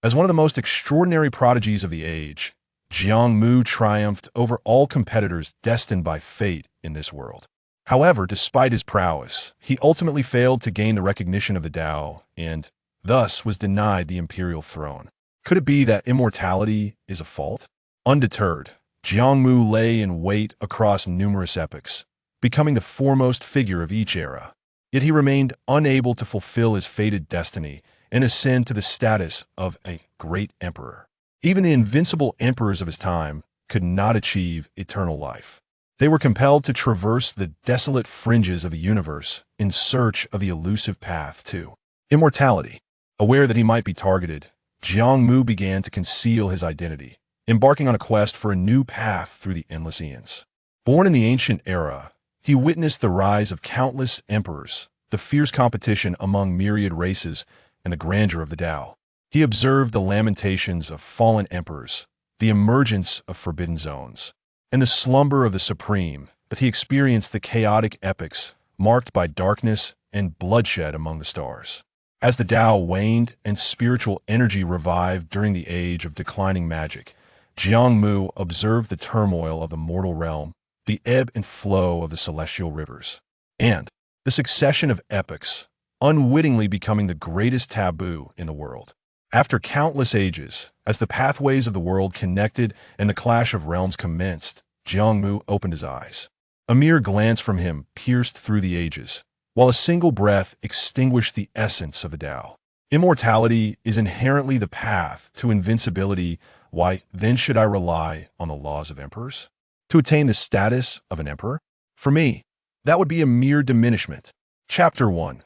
As one of the most extraordinary prodigies of the age, Jiang Mu triumphed over all competitors destined by fate in this world. However, despite his prowess, he ultimately failed to gain the recognition of the Tao and, thus, was denied the imperial throne. Could it be that immortality is a fault? Undeterred, Jiang Mu lay in wait across numerous epochs, becoming the foremost figure of each era. Yet he remained unable to fulfill his fated destiny and ascend to the status of a great emperor. Even the invincible emperors of his time could not achieve eternal life. They were compelled to traverse the desolate fringes of a universe in search of the elusive path to immortality. Aware that he might be targeted, Jiang Mu began to conceal his identity, embarking on a quest for a new path through the endless eons. Born in the ancient era, he witnessed the rise of countless emperors, the fierce competition among myriad races, and the grandeur of the Tao. He observed the lamentations of fallen emperors, the emergence of forbidden zones, and the slumber of the supreme, but he experienced the chaotic epochs marked by darkness and bloodshed among the stars. As the Tao waned and spiritual energy revived during the age of declining magic, Jiang Mu observed the turmoil of the mortal realm, the ebb and flow of the celestial rivers, and the succession of epochs, unwittingly becoming the greatest taboo in the world. After countless ages, as the pathways of the world connected and the clash of realms commenced, Jiang Mu opened his eyes. A mere glance from him pierced through the ages, while a single breath extinguished the essence of the Tao. Immortality is inherently the path to invincibility. Why, then, should I rely on the laws of emperors to attain the status of an emperor? For me, that would be a mere diminishment. Chapter 1.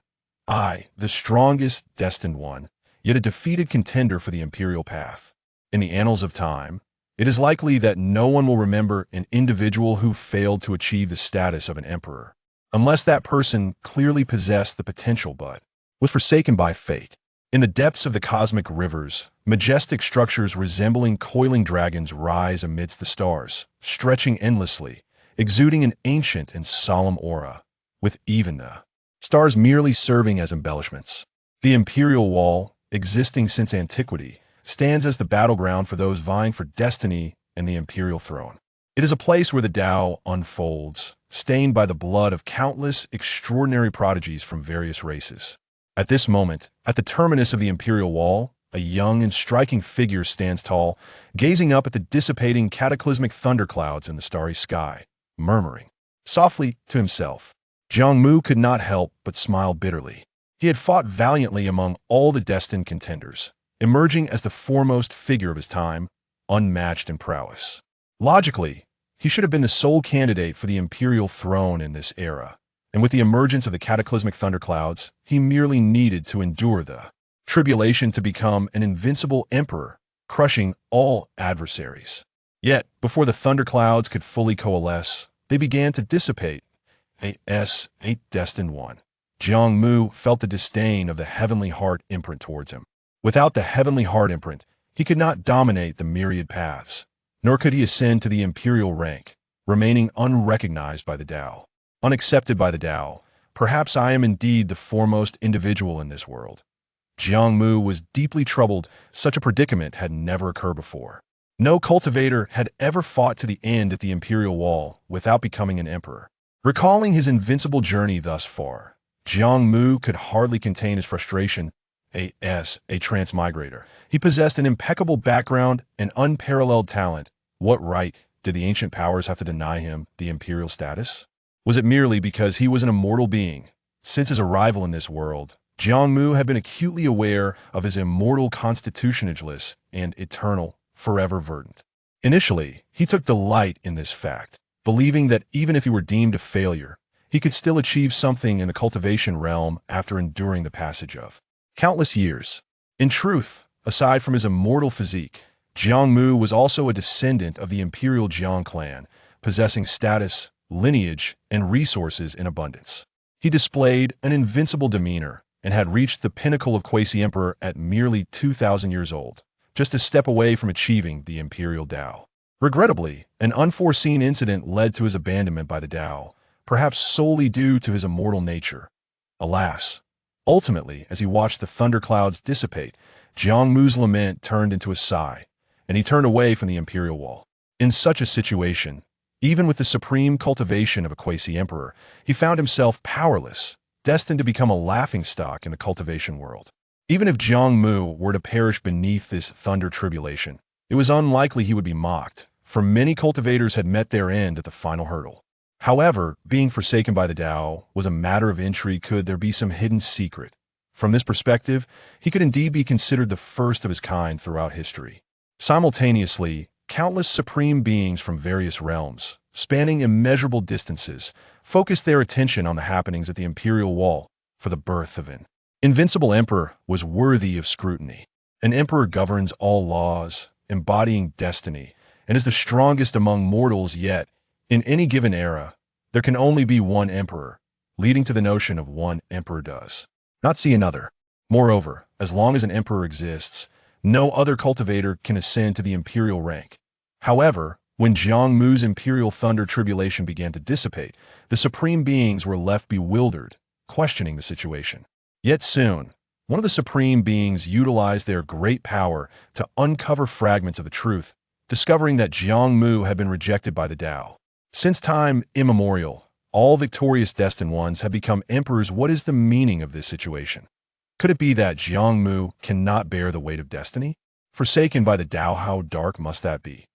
I, the strongest destined one, yet a defeated contender for the imperial path. In the annals of time, it is likely that no one will remember an individual who failed to achieve the status of an emperor, unless that person clearly possessed the potential but was forsaken by fate. In the depths of the cosmic rivers, majestic structures resembling coiling dragons rise amidst the stars, stretching endlessly, exuding an ancient and solemn aura, with even the stars merely serving as embellishments. The imperial wall, existing since antiquity, stands as the battleground for those vying for destiny and the imperial throne. It is a place where the Tao unfolds, stained by the blood of countless extraordinary prodigies from various races. At this moment, at the terminus of the imperial wall, a young and striking figure stands tall, gazing up at the dissipating cataclysmic thunderclouds in the starry sky, murmuring softly to himself. Jiang Mu could not help but smile bitterly. He had fought valiantly among all the destined contenders, emerging as the foremost figure of his time, unmatched in prowess. Logically, he should have been the sole candidate for the imperial throne in this era, and with the emergence of the cataclysmic thunderclouds, he merely needed to endure the tribulation to become an invincible emperor, crushing all adversaries. Yet, before the thunderclouds could fully coalesce, they began to dissipate. A destined one. Jiang Mu felt the disdain of the heavenly heart imprint towards him. Without the heavenly heart imprint, he could not dominate the myriad paths, nor could he ascend to the imperial rank, remaining unrecognized by the Tao. Unaccepted by the Tao, perhaps I am indeed the foremost individual in this world. Jiang Mu was deeply troubled. Such a predicament had never occurred before. No cultivator had ever fought to the end at the imperial wall without becoming an emperor. Recalling his invincible journey thus far, Jiang Mu could hardly contain his frustration. A transmigrator. He possessed an impeccable background and unparalleled talent. What right did the ancient powers have to deny him the imperial status? Was it merely because he was an immortal being? Since his arrival in this world, Jiang Mu had been acutely aware of his immortal constitutionalist and eternal, forever verdant. Initially, he took delight in this fact, believing that even if he were deemed a failure, he could still achieve something in the cultivation realm after enduring the passage of countless years. In truth, aside from his immortal physique, Jiang Mu was also a descendant of the imperial Jiang clan, possessing status, lineage, and resources in abundance. He displayed an invincible demeanor and had reached the pinnacle of quasi-emperor at merely 2,000 years old, just a step away from achieving the imperial Tao. Regrettably, an unforeseen incident led to his abandonment by the Tao, perhaps solely due to his immortal nature. Alas! Ultimately, as he watched the thunderclouds dissipate, Jiang Mu's lament turned into a sigh, and he turned away from the imperial wall. In such a situation, even with the supreme cultivation of a quasi-emperor, he found himself powerless, destined to become a laughingstock in the cultivation world. Even if Jiang Mu were to perish beneath this thunder tribulation, it was unlikely he would be mocked, for many cultivators had met their end at the final hurdle. However, being forsaken by the Tao was a matter of intrigue. Could there be some hidden secret? From this perspective, he could indeed be considered the first of his kind throughout history. Simultaneously, countless supreme beings from various realms, spanning immeasurable distances, focused their attention on the happenings at the imperial wall for the birth of an invincible emperor was worthy of scrutiny. An emperor governs all laws, embodying destiny, and is the strongest among mortals. Yet, in any given era, there can only be one emperor, leading to the notion of one emperor does not see another. Moreover, as long as an emperor exists, no other cultivator can ascend to the imperial rank. However, when Jiang Mu's imperial thunder tribulation began to dissipate, the supreme beings were left bewildered, questioning the situation. Yet soon, one of the supreme beings utilized their great power to uncover fragments of the truth, discovering that Jiang Mu had been rejected by the Tao. Since time immemorial, all victorious destined ones have become emperors. What is the meaning of this situation? Could it be that Jiang Mu cannot bear the weight of destiny? Forsaken by the Tao, how dark must that be?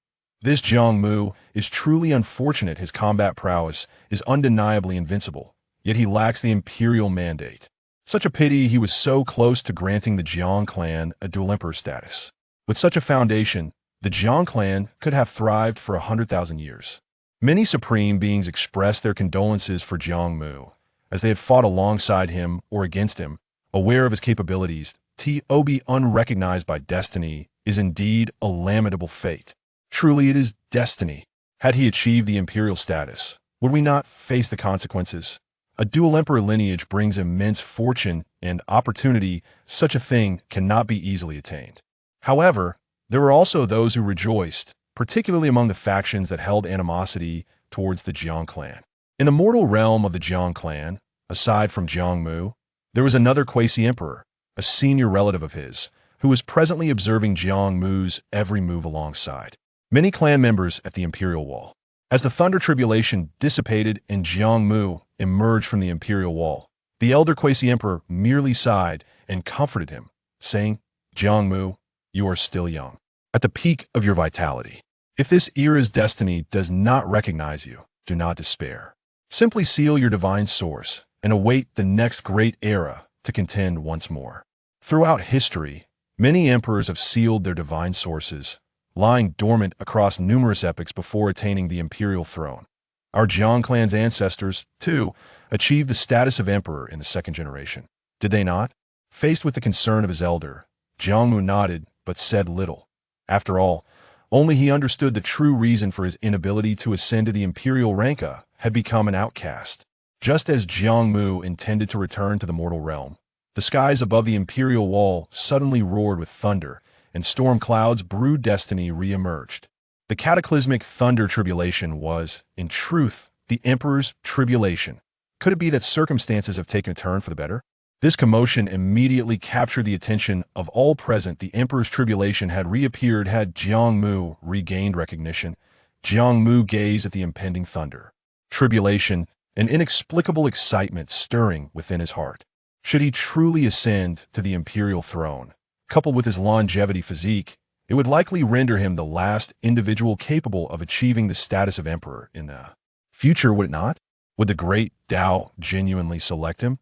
This Jiang Mu is truly unfortunate. His combat prowess is undeniably invincible, yet he lacks the imperial mandate. Such a pity. He was so close to granting the Jiang clan a dual emperor status. With such a foundation, the Jiang clan could have thrived for 100,000 years. Many supreme beings expressed their condolences for Jiang Mu, as they had fought alongside him or against him, aware of his capabilities. To be unrecognized by destiny is indeed a lamentable fate. Truly it is destiny. Had he achieved the imperial status, would we not face the consequences? A dual emperor lineage brings immense fortune and opportunity. Such a thing cannot be easily attained. However, there were also those who rejoiced, particularly among the factions that held animosity towards the Jiang clan. In the mortal realm of the Jiang clan, aside from Jiang Mu, there was another quasi-emperor, a senior relative of his, who was presently observing Jiang Mu's every move alongside many clan members at the imperial wall. As the thunder tribulation dissipated and Jiang Mu emerged from the imperial wall, the elder quasi-emperor merely sighed and comforted him, saying, "Jiang Mu, you are still young, at the peak of your vitality. If this era's destiny does not recognize you, do not despair. Simply seal your divine source and await the next great era to contend once more." Throughout history, many emperors have sealed their divine sources, lying dormant across numerous epochs before attaining the imperial throne. Our Jiang clan's ancestors, too, achieved the status of emperor in the second generation. Did they not? Faced with the concern of his elder, Jiang Mu nodded but said little. After all, only he understood the true reason for his inability to ascend to the imperial rank had become an outcast. Just as Jiang Mu intended to return to the mortal realm, the skies above the imperial wall suddenly roared with thunder, and storm clouds brewed. Destiny re-emerged. The cataclysmic thunder tribulation was, in truth, the emperor's tribulation. Could it be that circumstances have taken a turn for the better? This commotion immediately captured the attention of all present. The emperor's tribulation had reappeared. Had Jiang Mu regained recognition? Jiang Mu gazed at the impending thunder tribulation, an inexplicable excitement stirring within his heart. Should he truly ascend to the imperial throne, coupled with his longevity physique, it would likely render him the last individual capable of achieving the status of emperor in the future, would it not? Would the great Tao genuinely select him?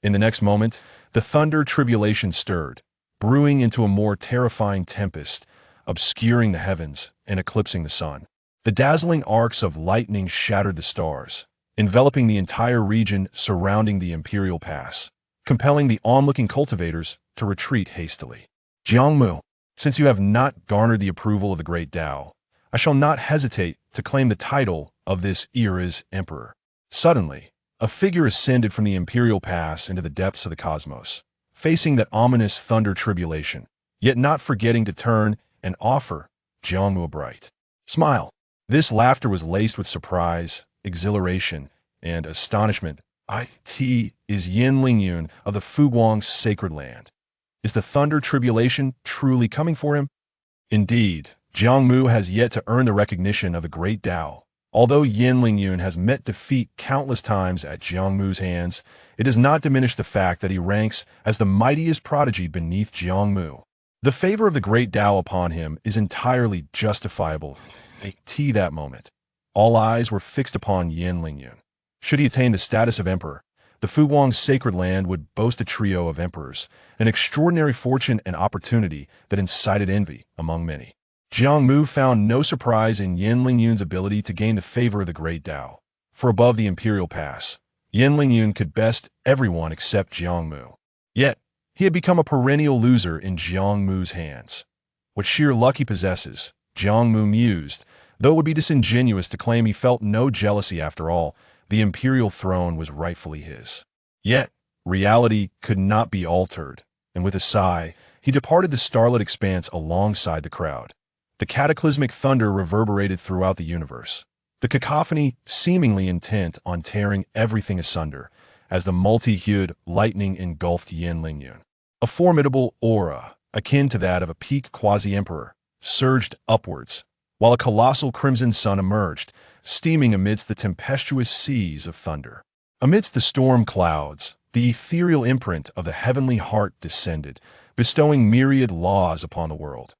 In the next moment, the thunder tribulation stirred, brewing into a more terrifying tempest, obscuring the heavens and eclipsing the sun. The dazzling arcs of lightning shattered the stars, enveloping the entire region surrounding the imperial pass, compelling the onlooking cultivators to retreat hastily. Jiang Mu, since you have not garnered the approval of the great Tao, I shall not hesitate to claim the title of this era's emperor. Suddenly, a figure ascended from the imperial pass into the depths of the cosmos, facing that ominous thunder tribulation, yet not forgetting to turn and offer Jiang Mu a bright smile. This laughter was laced with surprise, exhilaration, and astonishment. "It is Yin Lingyun of the Fuguang's sacred land. Is the thunder tribulation truly coming for him? Indeed, Jiang Mu has yet to earn the recognition of the great Tao. Although Yin Lingyun has met defeat countless times at Jiang Mu's hands, it does not diminish the fact that he ranks as the mightiest prodigy beneath Jiang Mu. The favor of the great Tao upon him is entirely justifiable. At that moment, all eyes were fixed upon Yin Lingyun. Should he attain the status of emperor, the Fuguang's sacred land would boast a trio of emperors, an extraordinary fortune and opportunity that incited envy among many. Jiang Mu found no surprise in Yin Lingyun's ability to gain the favor of the great Tao. For above the imperial pass, Yin Lingyun could best everyone except Jiang Mu. Yet, he had become a perennial loser in Jiang Mu's hands. What sheer luck he possesses, Jiang Mu mused, though it would be disingenuous to claim he felt no jealousy after all. The imperial throne was rightfully his. Yet, reality could not be altered, and with a sigh, he departed the starlit expanse alongside the crowd. The cataclysmic thunder reverberated throughout the universe, the cacophony seemingly intent on tearing everything asunder, as the multi-hued lightning engulfed Yin Lingyun. A formidable aura, akin to that of a peak quasi-emperor, surged upwards, while a colossal crimson sun emerged, steaming amidst the tempestuous seas of thunder. Amidst the storm clouds, the ethereal imprint of the heavenly heart descended, bestowing myriad laws upon the world.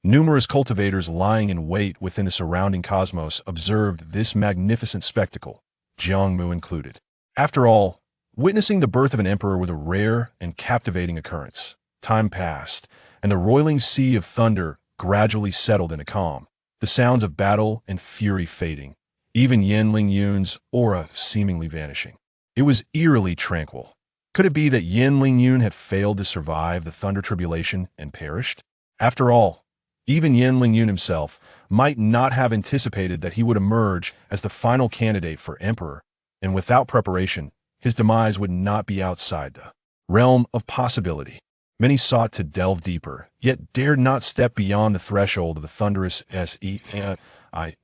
Numerous cultivators lying in wait within the surrounding cosmos observed this magnificent spectacle, Jiang Mu included. After all, witnessing the birth of an emperor was a rare and captivating occurrence. Time passed, and the roiling sea of thunder gradually settled into calm, the sounds of battle and fury fading, even Yin Lingyun's aura seemingly vanishing. It was eerily tranquil. Could it be that Yin Lingyun had failed to survive the thunder tribulation and perished? After all, even Yin Lingyun himself might not have anticipated that he would emerge as the final candidate for emperor, and without preparation, his demise would not be outside the realm of possibility. Many sought to delve deeper, yet dared not step beyond the threshold of the thunderous xianxiai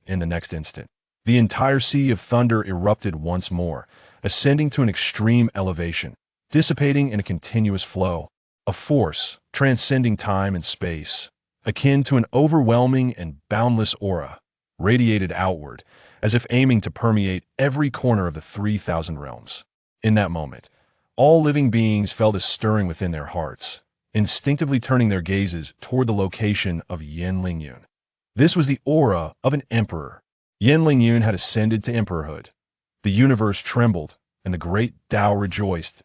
in the next instant. The entire sea of thunder erupted once more, ascending to an extreme elevation, dissipating in a continuous flow, a force transcending time and space, akin to an overwhelming and boundless aura, radiated outward, as if aiming to permeate every corner of the 3,000 realms. In that moment, all living beings felt a stirring within their hearts, instinctively turning their gazes toward the location of Yin Lingyun. This was the aura of an emperor. Yin Lingyun had ascended to emperorhood. The universe trembled, and the great Tao rejoiced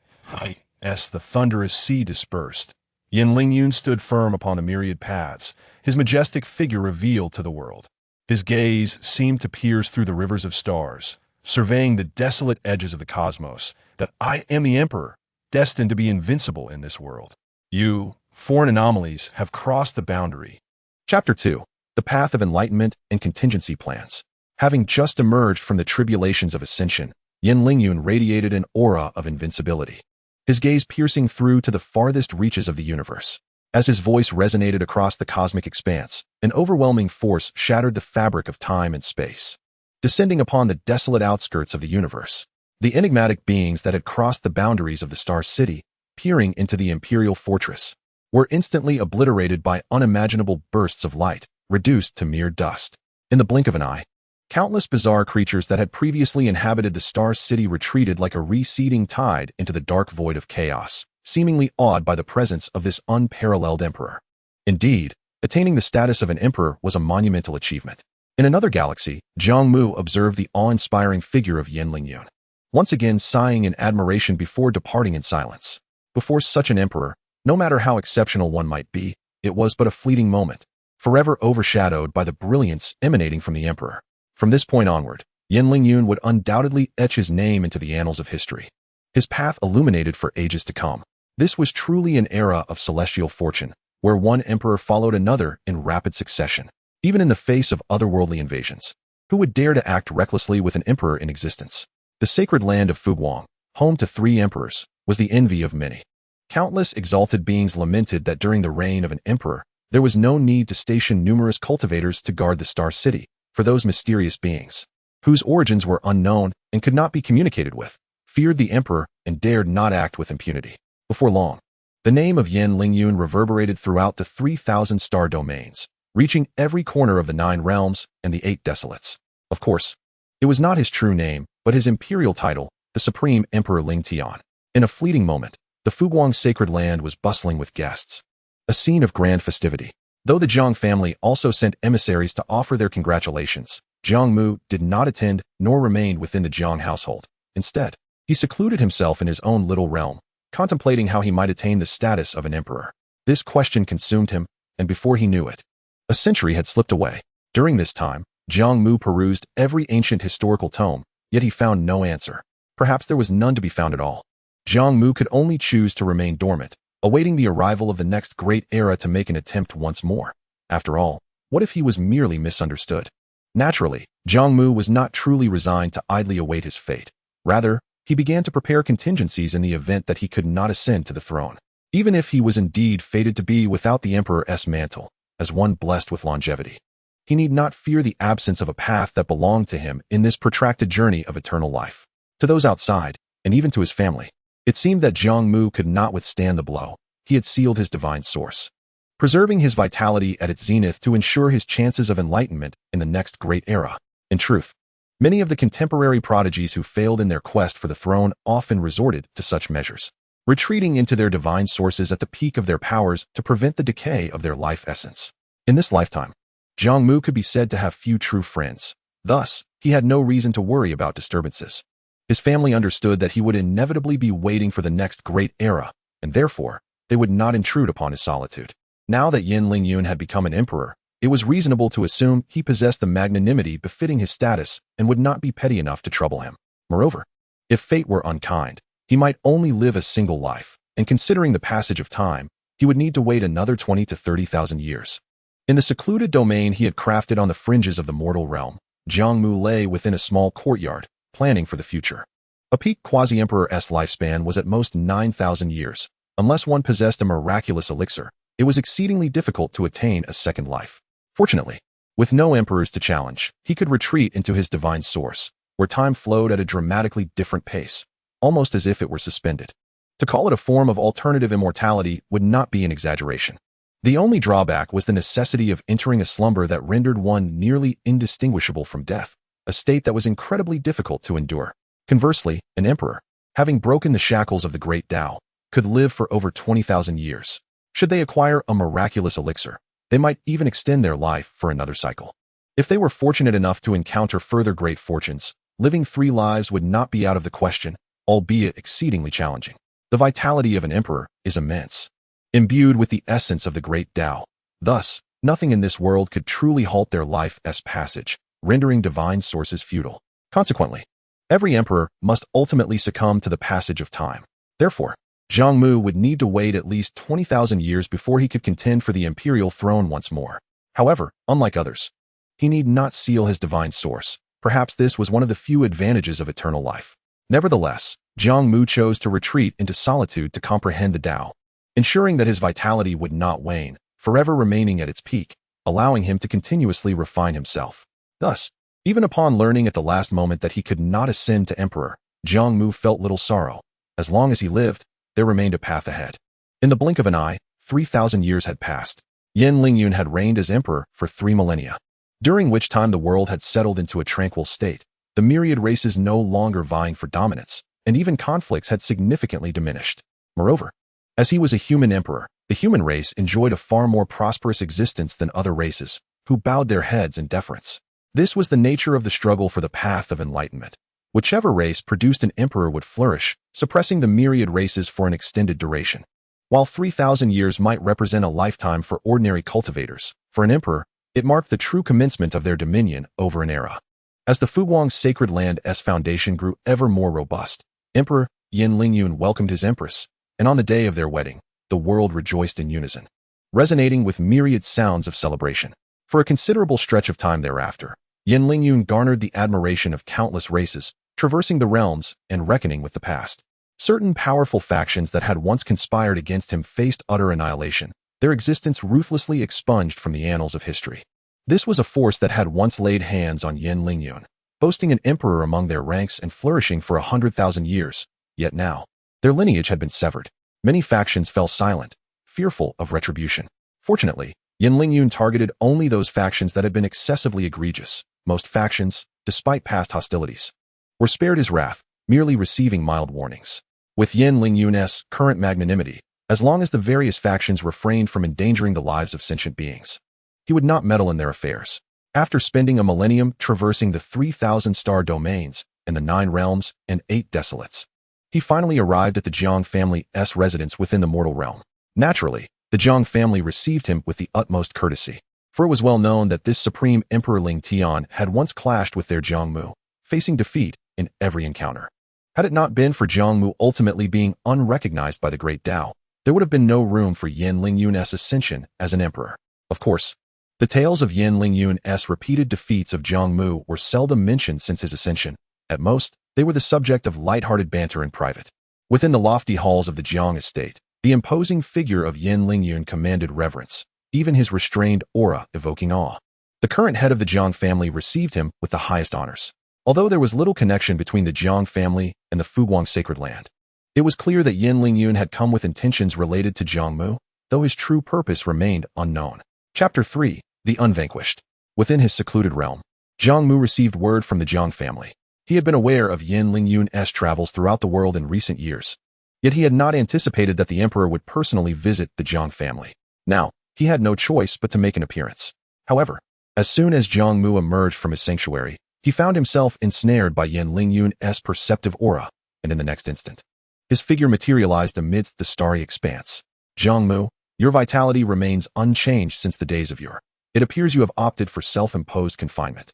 as the thunderous sea dispersed. Yin Lingyun stood firm upon the myriad paths, his majestic figure revealed to the world. His gaze seemed to pierce through the rivers of stars, surveying the desolate edges of the cosmos, that I am the emperor, destined to be invincible in this world. You, foreign anomalies, have crossed the boundary. Chapter 2. The Path of Enlightenment and Contingency Plans. Having just emerged from the tribulations of ascension, Yin Lingyun radiated an aura of invincibility, his gaze piercing through to the farthest reaches of the universe. As his voice resonated across the cosmic expanse, an overwhelming force shattered the fabric of time and space. Descending upon the desolate outskirts of the universe, the enigmatic beings that had crossed the boundaries of the Star City, peering into the imperial fortress, were instantly obliterated by unimaginable bursts of light, reduced to mere dust. In the blink of an eye, countless bizarre creatures that had previously inhabited the Star City retreated like a receding tide into the dark void of chaos, seemingly awed by the presence of this unparalleled emperor. Indeed, attaining the status of an emperor was a monumental achievement. In another galaxy, Jiang Mu observed the awe-inspiring figure of Yin Lingyun, once again sighing in admiration before departing in silence. Before such an emperor, no matter how exceptional one might be, it was but a fleeting moment, forever overshadowed by the brilliance emanating from the emperor. From this point onward, Yin Lingyun would undoubtedly etch his name into the annals of history, his path illuminated for ages to come. This was truly an era of celestial fortune, where one emperor followed another in rapid succession, even in the face of otherworldly invasions. Who would dare to act recklessly with an emperor in existence? The sacred land of Fuguang, home to 3 emperors, was the envy of many. Countless exalted beings lamented that during the reign of an emperor, there was no need to station numerous cultivators to guard the Star City, for those mysterious beings, whose origins were unknown and could not be communicated with, feared the emperor and dared not act with impunity. Before long, The name of Yin Lingyun reverberated throughout the 3,000 star domains, reaching every corner of the 9 realms and the 8 desolates. Of course, it was not his true name, but his imperial title, the Supreme Emperor Ling Tian. In a fleeting moment, the Fuguang sacred land was bustling with guests. A scene of grand festivity. Though the Jiang family also sent emissaries to offer their congratulations, Jiang Mu did not attend nor remain within the Jiang household. Instead, he secluded himself in his own little realm, contemplating how he might attain the status of an emperor. This question consumed him, and before he knew it, a century had slipped away. During this time, Jiang Mu perused every ancient historical tome, yet he found no answer. Perhaps there was none to be found at all. Jiang Mu could only choose to remain dormant, awaiting the arrival of the next great era to make an attempt once more. After all, what if he was merely misunderstood? Naturally, Jiang Mu was not truly resigned to idly await his fate. Rather, he began to prepare contingencies in the event that he could not ascend to the throne. Even if he was indeed fated to be without the emperor's mantle, as one blessed with longevity, he need not fear the absence of a path that belonged to him in this protracted journey of eternal life. To those outside, and even to his family, it seemed that Jiang Mu could not withstand the blow. He had sealed his divine source, preserving his vitality at its zenith to ensure his chances of enlightenment in the next great era. In truth, many of the contemporary prodigies who failed in their quest for the throne often resorted to such measures, retreating into their divine sources at the peak of their powers to prevent the decay of their life essence. In this lifetime, Jiang Mu could be said to have few true friends. Thus, he had no reason to worry about disturbances. His family understood that he would inevitably be waiting for the next great era, and therefore, they would not intrude upon his solitude. Now that Yin Lingyun had become an emperor, it was reasonable to assume he possessed the magnanimity befitting his status and would not be petty enough to trouble him. Moreover, if fate were unkind, he might only live a single life, and considering the passage of time, he would need to wait another 20 to 30,000 years. In the secluded domain he had crafted on the fringes of the mortal realm, Jiang Mu lay within a small courtyard, planning for the future. A peak quasi-emperor's lifespan was at most 9,000 years. Unless one possessed a miraculous elixir, it was exceedingly difficult to attain a second life. Fortunately, with no emperors to challenge, he could retreat into his divine source, where time flowed at a dramatically different pace, almost as if it were suspended. To call it a form of alternative immortality would not be an exaggeration. The only drawback was the necessity of entering a slumber that rendered one nearly indistinguishable from death, a state that was incredibly difficult to endure. Conversely, an emperor, having broken the shackles of the great Tao, could live for over 20,000 years. Should they acquire a miraculous elixir, they might even extend their life for another cycle. If they were fortunate enough to encounter further great fortunes, living 3 lives would not be out of the question, albeit exceedingly challenging. The vitality of an emperor is immense, imbued with the essence of the great Tao. Thus, nothing in this world could truly halt their life's passage, rendering divine sources futile. Consequently, every emperor must ultimately succumb to the passage of time. Therefore, Jiang Mu would need to wait at least 20,000 years before he could contend for the imperial throne once more. However, unlike others, he need not seal his divine source. Perhaps this was one of the few advantages of eternal life. Nevertheless, Jiang Mu chose to retreat into solitude to comprehend the Tao, ensuring that his vitality would not wane, forever remaining at its peak, allowing him to continuously refine himself. Thus, even upon learning at the last moment that he could not ascend to emperor, Jiang Mu felt little sorrow. As long as he lived, there remained a path ahead. In the blink of an eye, 3,000 years had passed. Yin Lingyun had reigned as emperor for 3 millennia, during which time the world had settled into a tranquil state, the myriad races no longer vying for dominance, and even conflicts had significantly diminished. Moreover, as he was a human emperor, the human race enjoyed a far more prosperous existence than other races, who bowed their heads in deference. This was the nature of the struggle for the path of enlightenment. Whichever race produced an emperor would flourish, suppressing the myriad races for an extended duration. While 3,000 years might represent a lifetime for ordinary cultivators, for an emperor, it marked the true commencement of their dominion over an era. As the Fuguang sacred land's foundation grew ever more robust, Emperor Yin Lingyun welcomed his empress, and on the day of their wedding, the world rejoiced in unison, resonating with myriad sounds of celebration. For a considerable stretch of time thereafter, Yin Lingyun garnered the admiration of countless races, traversing the realms and reckoning with the past. Certain powerful factions that had once conspired against him faced utter annihilation, their existence ruthlessly expunged from the annals of history. This was a force that had once laid hands on Yin Lingyun, boasting an emperor among their ranks and flourishing for 100,000 years, yet now, their lineage had been severed. Many factions fell silent, fearful of retribution. Fortunately, Yin Lingyun targeted only those factions that had been excessively egregious. Most factions, despite past hostilities, were spared his wrath, merely receiving mild warnings. With Yin Lingyun's current magnanimity, as long as the various factions refrained from endangering the lives of sentient beings, he would not meddle in their affairs. After spending a millennium traversing the 3,000-star domains and the 9 realms and 8 desolates, he finally arrived at the Jiang family's residence within the mortal realm. Naturally, the Jiang family received him with the utmost courtesy, for it was well known that this supreme Emperor Ling Tian had once clashed with their Jiang Mu, facing defeat in every encounter. Had it not been for Jiang Mu ultimately being unrecognized by the Great Tao, there would have been no room for Yin Lingyun's ascension as an emperor. Of course, the tales of Yin Lingyun's repeated defeats of Jiang Mu were seldom mentioned since his ascension. At most, they were the subject of light-hearted banter in private. Within the lofty halls of the Jiang estate, the imposing figure of Yin Lingyun commanded reverence, even his restrained aura evoking awe. The current head of the Jiang family received him with the highest honors. Although there was little connection between the Jiang family and the Fuguang sacred land, it was clear that Yin Lingyun had come with intentions related to Jiang Mu, though his true purpose remained unknown. Chapter 3. The Unvanquished. Within his secluded realm, Jiang Mu received word from the Jiang family. He had been aware of Yin Lingyun's travels throughout the world in recent years, yet he had not anticipated that the emperor would personally visit the Jiang family. Now, he had no choice but to make an appearance. However, as soon as Jiang Mu emerged from his sanctuary, he found himself ensnared by Yin Lingyun's perceptive aura, and in the next instant, his figure materialized amidst the starry expanse. Jiang Mu, your vitality remains unchanged since the days of yore. It appears you have opted for self-imposed confinement.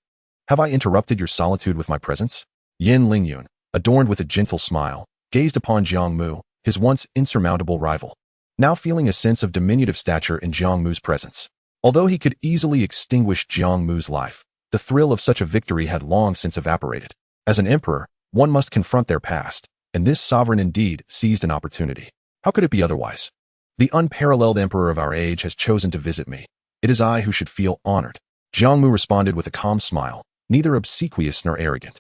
Have I interrupted your solitude with my presence? Yin Lingyun, adorned with a gentle smile, gazed upon Jiang Mu, his once insurmountable rival, now feeling a sense of diminutive stature in Jiang Mu's presence. Although he could easily extinguish Jiang Mu's life, the thrill of such a victory had long since evaporated. As an emperor, one must confront their past, and this sovereign indeed seized an opportunity. How could it be otherwise? The unparalleled emperor of our age has chosen to visit me. It is I who should feel honored. Jiang Mu responded with a calm smile, neither obsequious nor arrogant.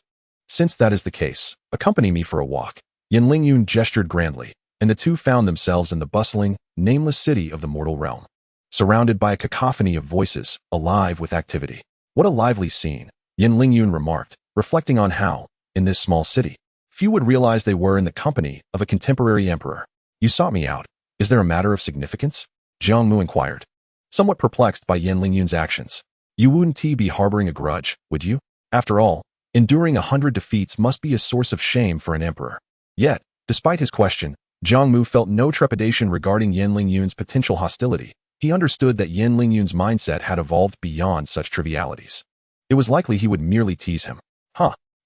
Since that is the case, accompany me for a walk. Yin Lingyun gestured grandly, and the two found themselves in the bustling, nameless city of the mortal realm, surrounded by a cacophony of voices, alive with activity. What a lively scene, Yin Lingyun remarked, reflecting on how, in this small city, few would realize they were in the company of a contemporary emperor. You sought me out. Is there a matter of significance? Jiang Mu inquired, somewhat perplexed by Yin Lingyun's actions. You wouldn't be harboring a grudge, would you? After all, enduring 100 defeats must be a source of shame for an emperor. Yet, despite his question, Jiang Mu felt no trepidation regarding Yin Lingyun's potential hostility. He understood that Yin Lingyun's mindset had evolved beyond such trivialities. It was likely he would merely tease him.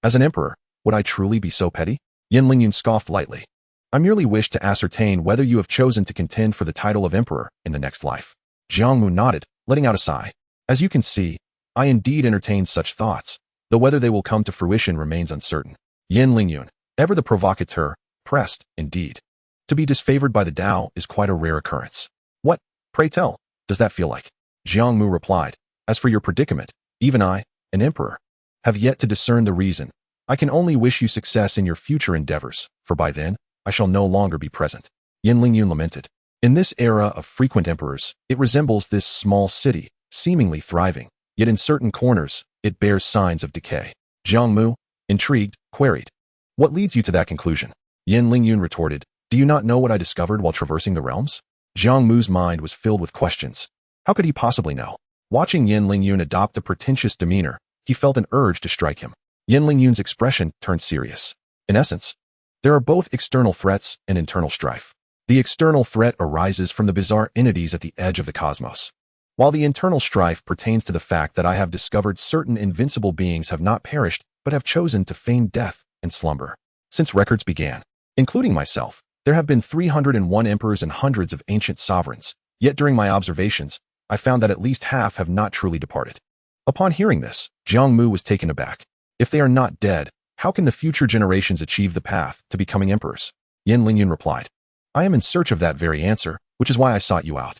As an emperor, would I truly be so petty? Yin Lingyun scoffed lightly. I merely wish to ascertain whether you have chosen to contend for the title of emperor in the next life. Jiang Mu nodded, letting out a sigh. As you can see, I indeed entertain such thoughts, though whether they will come to fruition remains uncertain. Yin Lingyun, ever the provocateur, pressed, indeed. To be disfavored by the Tao is quite a rare occurrence. What, pray tell, does that feel like? Jiang Mu replied, as for your predicament, even I, an emperor, have yet to discern the reason. I can only wish you success in your future endeavors, for by then, I shall no longer be present. Yin Lingyun lamented. In this era of frequent emperors, it resembles this small city, seemingly thriving, yet in certain corners, it bears signs of decay. Jiang Mu, intrigued, queried, what leads you to that conclusion? Yin Lingyun retorted, do you not know what I discovered while traversing the realms? Jiang Mu's mind was filled with questions. How could he possibly know? Watching Yin Lingyun adopt a pretentious demeanor, he felt an urge to strike him. Yin Lingyun's expression turned serious. In essence, there are both external threats and internal strife. The external threat arises from the bizarre entities at the edge of the cosmos, while the internal strife pertains to the fact that I have discovered certain invincible beings have not perished but have chosen to feign death and slumber. Since records began, including myself, there have been 301 emperors and hundreds of ancient sovereigns, yet during my observations, I found that at least half have not truly departed. Upon hearing this, Jiang Mu was taken aback. If they are not dead, how can the future generations achieve the path to becoming emperors? Yin Lingyun replied, I am in search of that very answer, which is why I sought you out.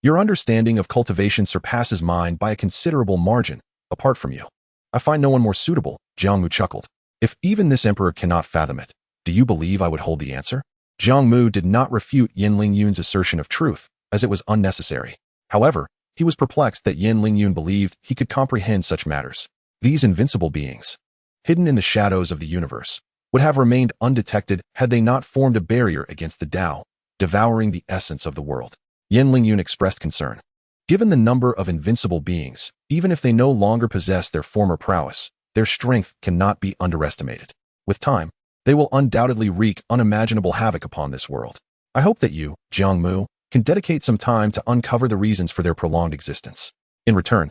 Your understanding of cultivation surpasses mine by a considerable margin. Apart from you, I find no one more suitable. Jiang Mu chuckled. If even this emperor cannot fathom it, do you believe I would hold the answer? Jiang Mu did not refute Yin Lingyun's assertion of truth, as it was unnecessary. However, he was perplexed that Yin Lingyun believed he could comprehend such matters. These invincible beings, hidden in the shadows of the universe, would have remained undetected had they not formed a barrier against the Tao, devouring the essence of the world. Yin Lingyun expressed concern. Given the number of invincible beings, even if they no longer possess their former prowess, their strength cannot be underestimated. With time, they will undoubtedly wreak unimaginable havoc upon this world. I hope that you, Jiang Mu, can dedicate some time to uncover the reasons for their prolonged existence. In return,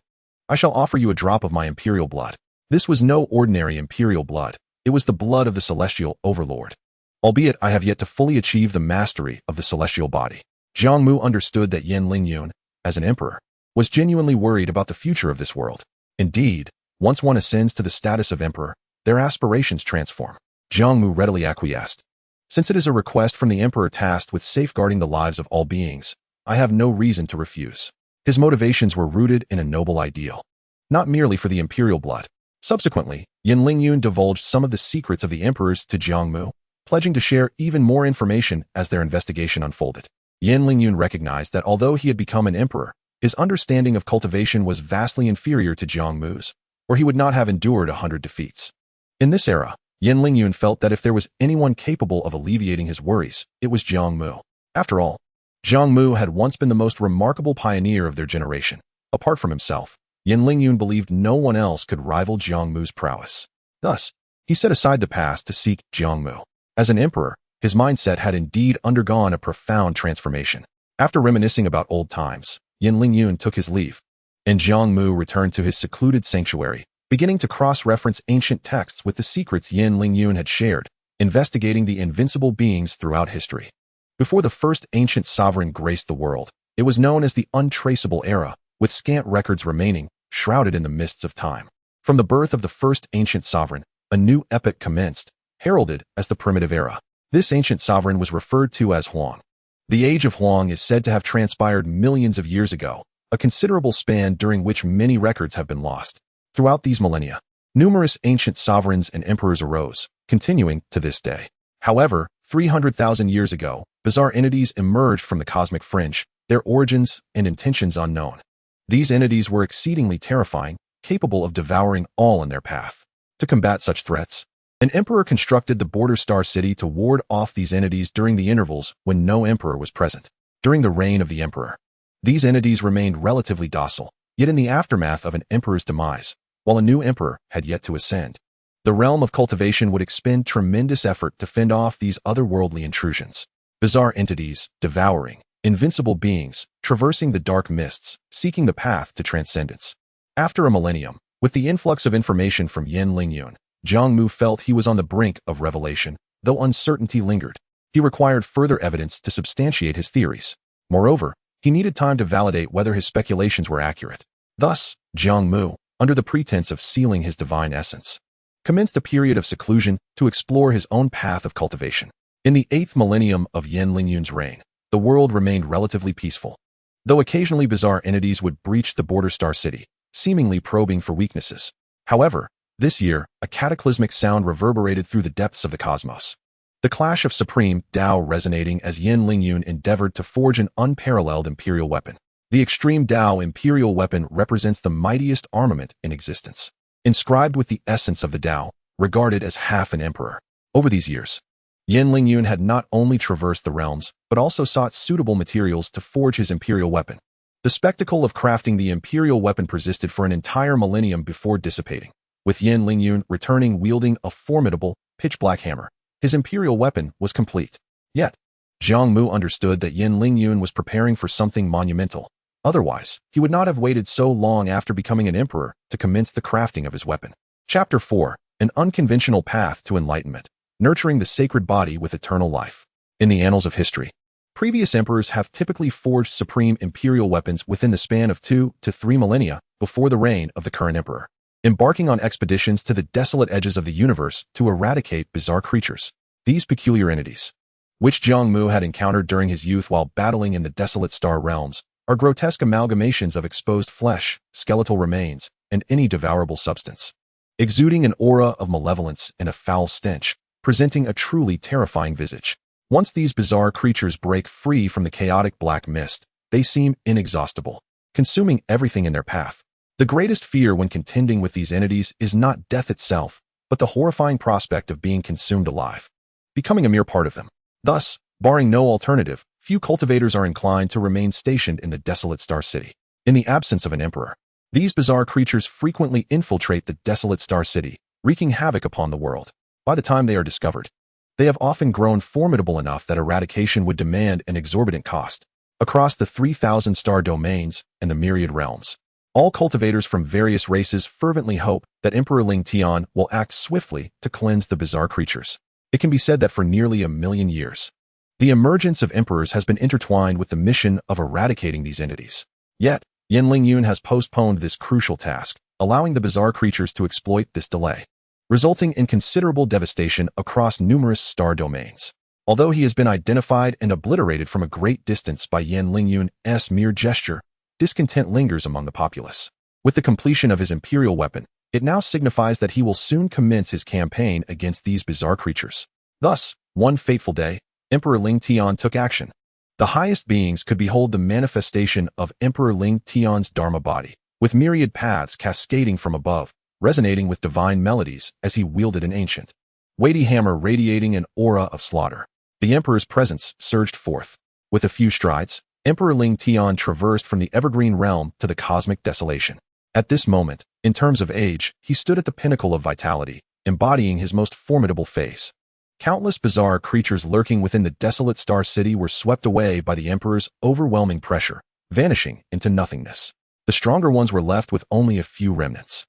I shall offer you a drop of my imperial blood. This was no ordinary imperial blood. It was the blood of the celestial overlord. Albeit I have yet to fully achieve the mastery of the celestial body. Jiang Mu understood that Yin Lingyun, as an emperor, was genuinely worried about the future of this world. Indeed, once one ascends to the status of emperor, their aspirations transform. Jiang Mu readily acquiesced. Since it is a request from the emperor tasked with safeguarding the lives of all beings, I have no reason to refuse. His motivations were rooted in a noble ideal, not merely for the imperial blood. Subsequently, Yin Lingyun divulged some of the secrets of the emperors to Jiang Mu, pledging to share even more information as their investigation unfolded. Yin Lingyun recognized that although he had become an emperor, his understanding of cultivation was vastly inferior to Jiang Mu's, or he would not have endured 100 defeats. In this era, Yin Lingyun felt that if there was anyone capable of alleviating his worries, it was Jiang Mu. After all, Jiang Mu had once been the most remarkable pioneer of their generation. Apart from himself, Yin Lingyun believed no one else could rival Jiang Mu's prowess. Thus, he set aside the past to seek Jiang Mu. As an emperor, his mindset had indeed undergone a profound transformation. After reminiscing about old times, Yin Lingyun took his leave, and Jiang Mu returned to his secluded sanctuary, beginning to cross-reference ancient texts with the secrets Yin Lingyun had shared, investigating the invincible beings throughout history. Before the first ancient sovereign graced the world, it was known as the untraceable era, with scant records remaining, shrouded in the mists of time. From the birth of the first ancient sovereign, a new epoch commenced, heralded as the primitive era. This ancient sovereign was referred to as Huang. The age of Huang is said to have transpired millions of years ago, a considerable span during which many records have been lost. Throughout these millennia, numerous ancient sovereigns and emperors arose, continuing to this day. However, 300,000 years ago, bizarre entities emerged from the cosmic fringe, their origins and intentions unknown. These entities were exceedingly terrifying, capable of devouring all in their path. To combat such threats, an emperor constructed the border star city to ward off these entities during the intervals when no emperor was present. During the reign of the emperor, these entities remained relatively docile, yet in the aftermath of an emperor's demise, while a new emperor had yet to ascend, the realm of cultivation would expend tremendous effort to fend off these otherworldly intrusions. Bizarre entities, devouring, invincible beings, traversing the dark mists, seeking the path to transcendence. After a millennium, with the influx of information from Yin Lingyun, Jiang Mu felt he was on the brink of revelation, though uncertainty lingered. He required further evidence to substantiate his theories. Moreover, he needed time to validate whether his speculations were accurate. Thus, Jiang Mu, under the pretense of sealing his divine essence, commenced a period of seclusion to explore his own path of cultivation. In the 8th millennium of Yin Lingyun's reign, the world remained relatively peaceful, though occasionally bizarre entities would breach the border star city, seemingly probing for weaknesses. However, this year, a cataclysmic sound reverberated through the depths of the cosmos. The clash of supreme Tao resonating as Yin Lingyun endeavored to forge an unparalleled imperial weapon. The extreme Tao imperial weapon represents the mightiest armament in existence, inscribed with the essence of the Tao, regarded as half an emperor. Over these years, Yin Lingyun had not only traversed the realms, but also sought suitable materials to forge his imperial weapon. The spectacle of crafting the imperial weapon persisted for an entire millennium before dissipating, with Yin Lingyun returning wielding a formidable, pitch-black hammer. His imperial weapon was complete. Yet, Jiang Mu understood that Yin Lingyun was preparing for something monumental. Otherwise, he would not have waited so long after becoming an emperor to commence the crafting of his weapon. Chapter 4. An unconventional path to enlightenment, nurturing the sacred body with eternal life. In the annals of history, previous emperors have typically forged supreme imperial weapons within the span of 2 to 3 millennia before the reign of the current emperor, embarking on expeditions to the desolate edges of the universe to eradicate bizarre creatures. These peculiar entities, which Jiang Mu had encountered during his youth while battling in the desolate star realms, are grotesque amalgamations of exposed flesh, skeletal remains, and any devourable substance, exuding an aura of malevolence and a foul stench, presenting a truly terrifying visage. Once these bizarre creatures break free from the chaotic black mist, they seem inexhaustible, consuming everything in their path. The greatest fear when contending with these entities is not death itself, but the horrifying prospect of being consumed alive, becoming a mere part of them. Thus, barring no alternative, few cultivators are inclined to remain stationed in the desolate Star City. In the absence of an emperor, these bizarre creatures frequently infiltrate the desolate Star City, wreaking havoc upon the world. By the time they are discovered, they have often grown formidable enough that eradication would demand an exorbitant cost. Across the 3,000 star domains and the myriad realms, all cultivators from various races fervently hope that Emperor Ling Tian will act swiftly to cleanse the bizarre creatures. It can be said that for nearly 1,000,000 years, the emergence of emperors has been intertwined with the mission of eradicating these entities. Yet, Yin Lingyun has postponed this crucial task, allowing the bizarre creatures to exploit this delay, resulting in considerable devastation across numerous star domains. Although he has been identified and obliterated from a great distance by Yin Lingyun's mere gesture, discontent lingers among the populace. With the completion of his imperial weapon, it now signifies that he will soon commence his campaign against these bizarre creatures. Thus, one fateful day, Emperor Ling Tian took action. The highest beings could behold the manifestation of Emperor Ling Tian's Dharma body, with myriad paths cascading from above, resonating with divine melodies as he wielded an ancient, weighty hammer radiating an aura of slaughter. The emperor's presence surged forth. With a few strides, Emperor Ling Tian traversed from the evergreen realm to the cosmic desolation. At this moment, in terms of age, he stood at the pinnacle of vitality, embodying his most formidable phase. Countless bizarre creatures lurking within the desolate Star City were swept away by the emperor's overwhelming pressure, vanishing into nothingness. The stronger ones were left with only a few remnants.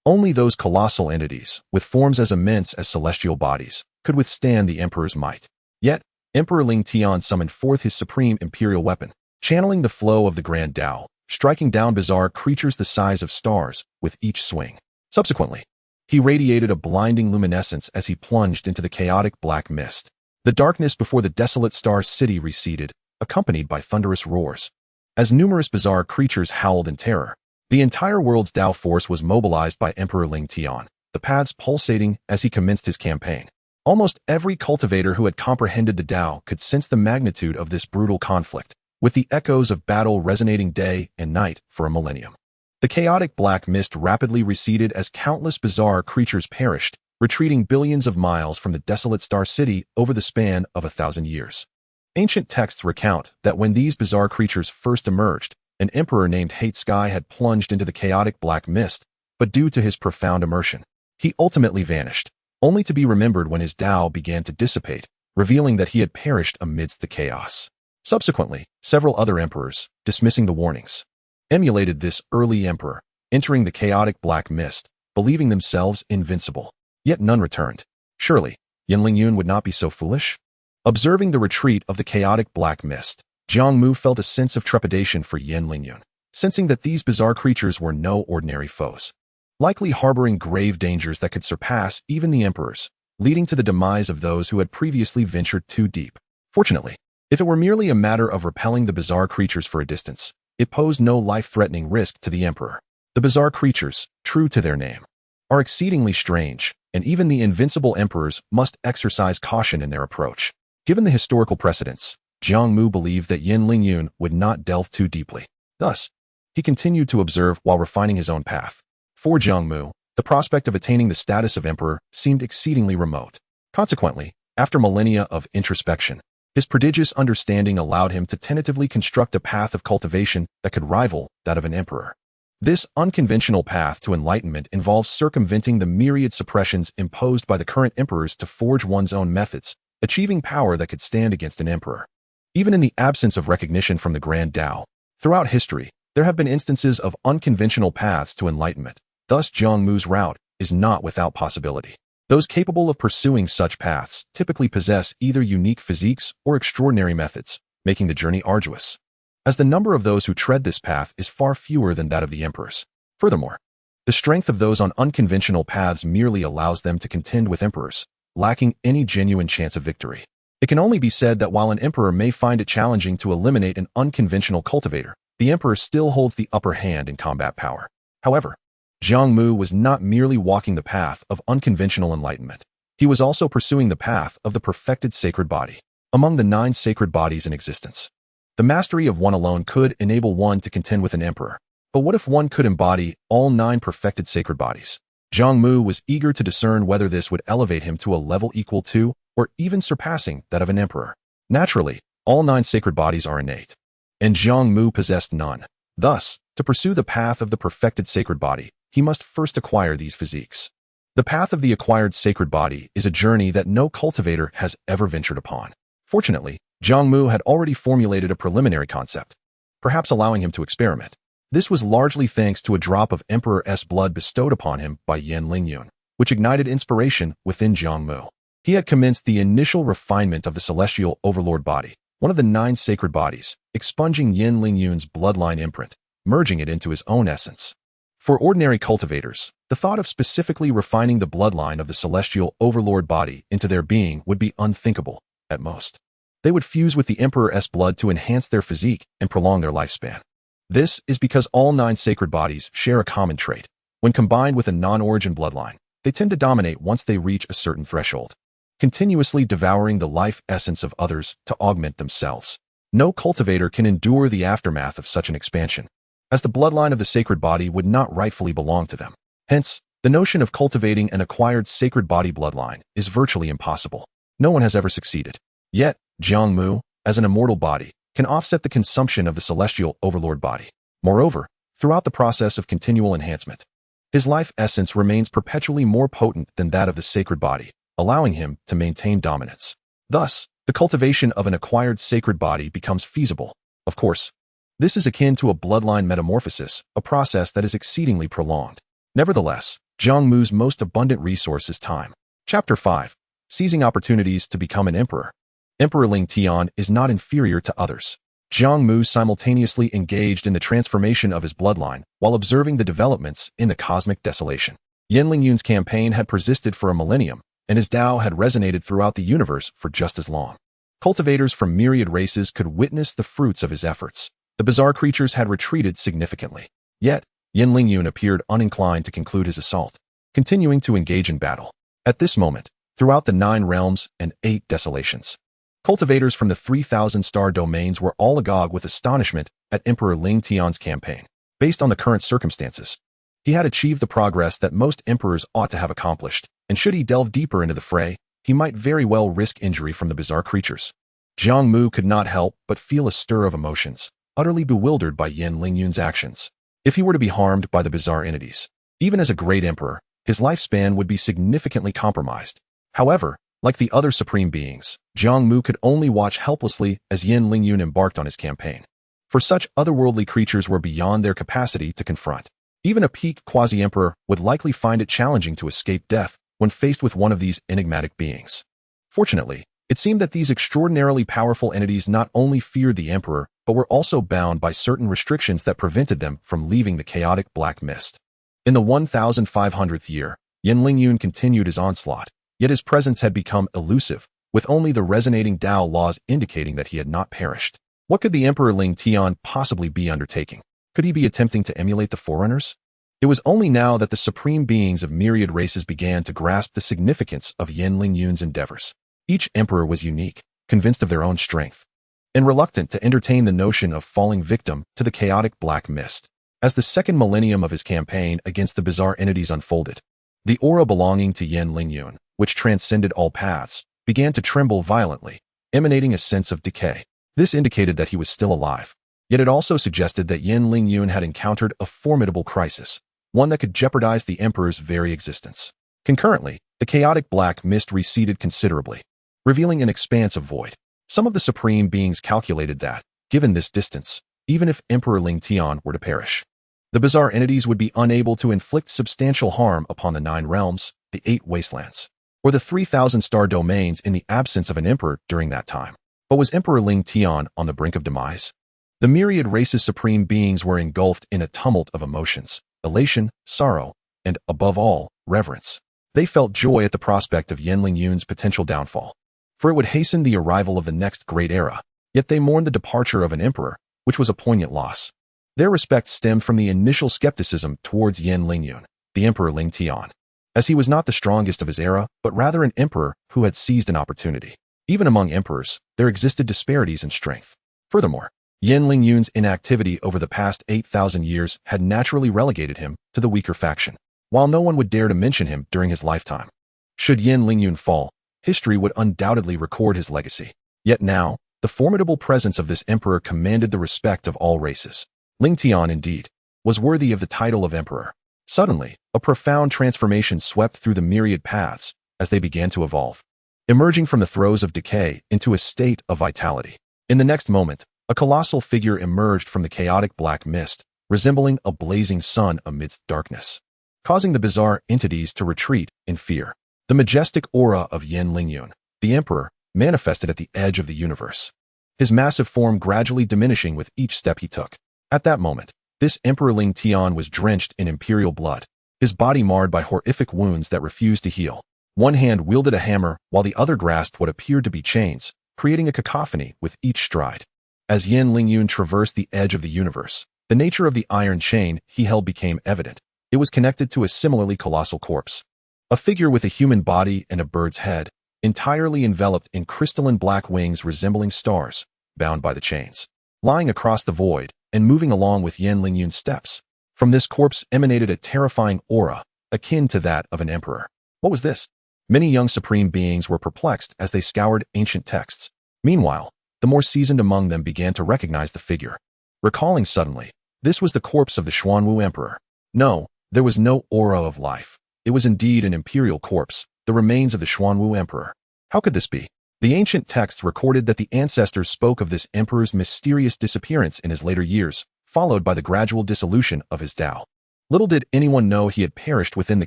Only those colossal entities, with forms as immense as celestial bodies, could withstand the emperor's might. Yet, Emperor Ling Tian summoned forth his supreme imperial weapon, channeling the flow of the Grand Tao, striking down bizarre creatures the size of stars with each swing. Subsequently, he radiated a blinding luminescence as he plunged into the chaotic black mist. The darkness before the desolate Star City receded, accompanied by thunderous roars. As numerous bizarre creatures howled in terror, the entire world's Tao force was mobilized by Emperor Ling Tian, the paths pulsating as he commenced his campaign. Almost every cultivator who had comprehended the Tao could sense the magnitude of this brutal conflict, with the echoes of battle resonating day and night for a millennium. The chaotic black mist rapidly receded as countless bizarre creatures perished, retreating billions of miles from the desolate Star City over the span of 1,000 years. Ancient texts recount that when these bizarre creatures first emerged, an emperor named Hate Sky had plunged into the chaotic black mist, but due to his profound immersion, he ultimately vanished, only to be remembered when his Tao began to dissipate, revealing that he had perished amidst the chaos. Subsequently, several other emperors, dismissing the warnings, emulated this early emperor, entering the chaotic black mist, believing themselves invincible. Yet none returned. Surely, Yin Lingyun would not be so foolish? Observing the retreat of the chaotic black mist, Jiang Mu felt a sense of trepidation for Yin Lingyun, sensing that these bizarre creatures were no ordinary foes, likely harboring grave dangers that could surpass even the emperors, leading to the demise of those who had previously ventured too deep. Fortunately, if it were merely a matter of repelling the bizarre creatures for a distance, it posed no life-threatening risk to the emperor. The bizarre creatures, true to their name, are exceedingly strange, and even the invincible emperors must exercise caution in their approach. Given the historical precedents, Jiang Mu believed that Yin Lingyun would not delve too deeply. Thus, he continued to observe while refining his own path. For Jiang Mu, the prospect of attaining the status of emperor seemed exceedingly remote. Consequently, after millennia of introspection, his prodigious understanding allowed him to tentatively construct a path of cultivation that could rival that of an emperor. This unconventional path to enlightenment involves circumventing the myriad suppressions imposed by the current emperors to forge one's own methods, achieving power that could stand against an emperor. Even in the absence of recognition from the Grand Tao, throughout history, there have been instances of unconventional paths to enlightenment. Thus, Jiang Mu's route is not without possibility. Those capable of pursuing such paths typically possess either unique physiques or extraordinary methods, making the journey arduous, as the number of those who tread this path is far fewer than that of the emperors. Furthermore, the strength of those on unconventional paths merely allows them to contend with emperors, lacking any genuine chance of victory. It can only be said that while an emperor may find it challenging to eliminate an unconventional cultivator, the emperor still holds the upper hand in combat power. However, Jiang Mu was not merely walking the path of unconventional enlightenment. He was also pursuing the path of the perfected sacred body. among the 9 sacred bodies in existence. The mastery of one alone could enable one to contend with an emperor. But what if one could embody all 9 perfected sacred bodies? Jiang Mu was eager to discern whether this would elevate him to a level equal to, or even surpassing, that of an emperor. Naturally, all 9 sacred bodies are innate, and Jiang Mu possessed none. Thus, to pursue the path of the perfected sacred body, he must first acquire these physiques. The path of the acquired sacred body is a journey that no cultivator has ever ventured upon. Fortunately, Jiang Mu had already formulated a preliminary concept, perhaps allowing him to experiment. This was largely thanks to a drop of Emperor's blood bestowed upon him by Yin Lingyun, which ignited inspiration within Jiang Mu. He had commenced the initial refinement of the celestial overlord body, one of the 9 sacred bodies, expunging Yin Lingyun's bloodline imprint, merging it into his own essence. For ordinary cultivators, the thought of specifically refining the bloodline of the celestial overlord body into their being would be unthinkable, at most. They would fuse with the Emperor's blood to enhance their physique and prolong their lifespan. This is because all 9 sacred bodies share a common trait. When combined with a non-origin bloodline, they tend to dominate once they reach a certain threshold, continuously devouring the life essence of others to augment themselves. No cultivator can endure the aftermath of such an expansion, as the bloodline of the sacred body would not rightfully belong to them. Hence, the notion of cultivating an acquired sacred body bloodline is virtually impossible. No one has ever succeeded. Yet, Jiang Mu, as an immortal body, can offset the consumption of the celestial overlord body. Moreover, throughout the process of continual enhancement, his life essence remains perpetually more potent than that of the sacred body, allowing him to maintain dominance. Thus, the cultivation of an acquired sacred body becomes feasible. Of course, this is akin to a bloodline metamorphosis, a process that is exceedingly prolonged. Nevertheless, Jiang Mu's most abundant resource is time. Chapter 5. Seizing opportunities to become an emperor. Emperor Ling Tian is not inferior to others. Jiang Mu simultaneously engaged in the transformation of his bloodline while observing the developments in the cosmic desolation. Yin Lingyun's campaign had persisted for a millennium, and his Tao had resonated throughout the universe for just as long. Cultivators from myriad races could witness the fruits of his efforts. The bizarre creatures had retreated significantly. Yet, Yin Lingyun appeared uninclined to conclude his assault, continuing to engage in battle. At this moment, throughout the 9 realms and 8 desolations, cultivators from the 3,000 star domains were all agog with astonishment at Emperor Ling Tian's campaign. Based on the current circumstances, he had achieved the progress that most emperors ought to have accomplished, and should he delve deeper into the fray, he might very well risk injury from the bizarre creatures. Jiang Mu could not help but feel a stir of emotions, utterly bewildered by Yin Lingyun's actions. If he were to be harmed by the bizarre entities, even as a great emperor, his lifespan would be significantly compromised. However, like the other supreme beings, Jiang Mu could only watch helplessly as Yin Lingyun embarked on his campaign. For such otherworldly creatures were beyond their capacity to confront. Even a peak quasi-emperor would likely find it challenging to escape death when faced with one of these enigmatic beings. Fortunately, it seemed that these extraordinarily powerful entities not only feared the emperor, but were also bound by certain restrictions that prevented them from leaving the chaotic black mist. In the 1,500th year, Yin Lingyun continued his onslaught, yet his presence had become elusive, with only the resonating Tao laws indicating that he had not perished. What could the Emperor Ling Tian possibly be undertaking? Could he be attempting to emulate the Forerunners? It was only now that the supreme beings of myriad races began to grasp the significance of Yin Lingyun's endeavors. Each emperor was unique, convinced of their own strength, and reluctant to entertain the notion of falling victim to the chaotic black mist. As the second millennium of his campaign against the bizarre entities unfolded, the aura belonging to Yin Lingyun, which transcended all paths, began to tremble violently, emanating a sense of decay. This indicated that he was still alive. Yet it also suggested that Yin Lingyun had encountered a formidable crisis, one that could jeopardize the emperor's very existence. Concurrently, the chaotic black mist receded considerably, revealing an expanse of void. Some of the supreme beings calculated that, given this distance, even if Emperor Ling Tian were to perish, the bizarre entities would be unable to inflict substantial harm upon the 9 realms, the 8 wastelands, or the 3,000 star domains in the absence of an emperor during that time. But was Emperor Ling Tian on the brink of demise? The myriad race's supreme beings were engulfed in a tumult of emotions, elation, sorrow, and, above all, reverence. They felt joy at the prospect of Yin Lingyun's potential downfall, for it would hasten the arrival of the next great era, yet they mourned the departure of an emperor, which was a poignant loss. Their respect stemmed from the initial skepticism towards Yin Lingyun, the Emperor Ling Tian, as he was not the strongest of his era, but rather an emperor who had seized an opportunity. Even among emperors, there existed disparities in strength. Furthermore, Yin Lingyun's inactivity over the past 8,000 years had naturally relegated him to the weaker faction, while no one would dare to mention him during his lifetime. Should Yin Lingyun fall, history would undoubtedly record his legacy. Yet now, the formidable presence of this emperor commanded the respect of all races. Ling Tian, indeed, was worthy of the title of emperor. Suddenly, a profound transformation swept through the myriad paths as they began to evolve, emerging from the throes of decay into a state of vitality. In the next moment, a colossal figure emerged from the chaotic black mist, resembling a blazing sun amidst darkness, causing the bizarre entities to retreat in fear. The majestic aura of Yin Lingyun, the emperor, manifested at the edge of the universe, his massive form gradually diminishing with each step he took. At that moment, this Emperor Ling Tian was drenched in imperial blood, his body marred by horrific wounds that refused to heal. One hand wielded a hammer while the other grasped what appeared to be chains, creating a cacophony with each stride. As Yin Lingyun traversed the edge of the universe, the nature of the iron chain he held became evident. It was connected to a similarly colossal corpse, a figure with a human body and a bird's head, entirely enveloped in crystalline black wings resembling stars, bound by the chains. Lying across the void and moving along with Yin Lingyun's steps, from this corpse emanated a terrifying aura, akin to that of an emperor. What was this? Many young supreme beings were perplexed as they scoured ancient texts. Meanwhile, the more seasoned among them began to recognize the figure, recalling suddenly, this was the corpse of the Xuanwu emperor. No, there was no aura of life. It was indeed an imperial corpse, the remains of the Xuanwu emperor. How could this be? The ancient texts recorded that the ancestors spoke of this emperor's mysterious disappearance in his later years, followed by the gradual dissolution of his Tao. Little did anyone know he had perished within the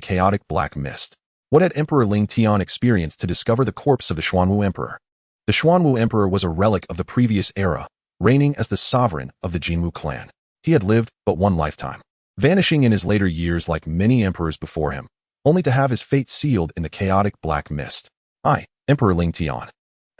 chaotic black mist. What had Emperor Ling Tian experienced to discover the corpse of the Xuanwu emperor? The Xuanwu emperor was a relic of the previous era, reigning as the sovereign of the Jiang clan. He had lived but one lifetime, vanishing in his later years like many emperors before him, only to have his fate sealed in the chaotic black mist. I, Emperor Ling Tian,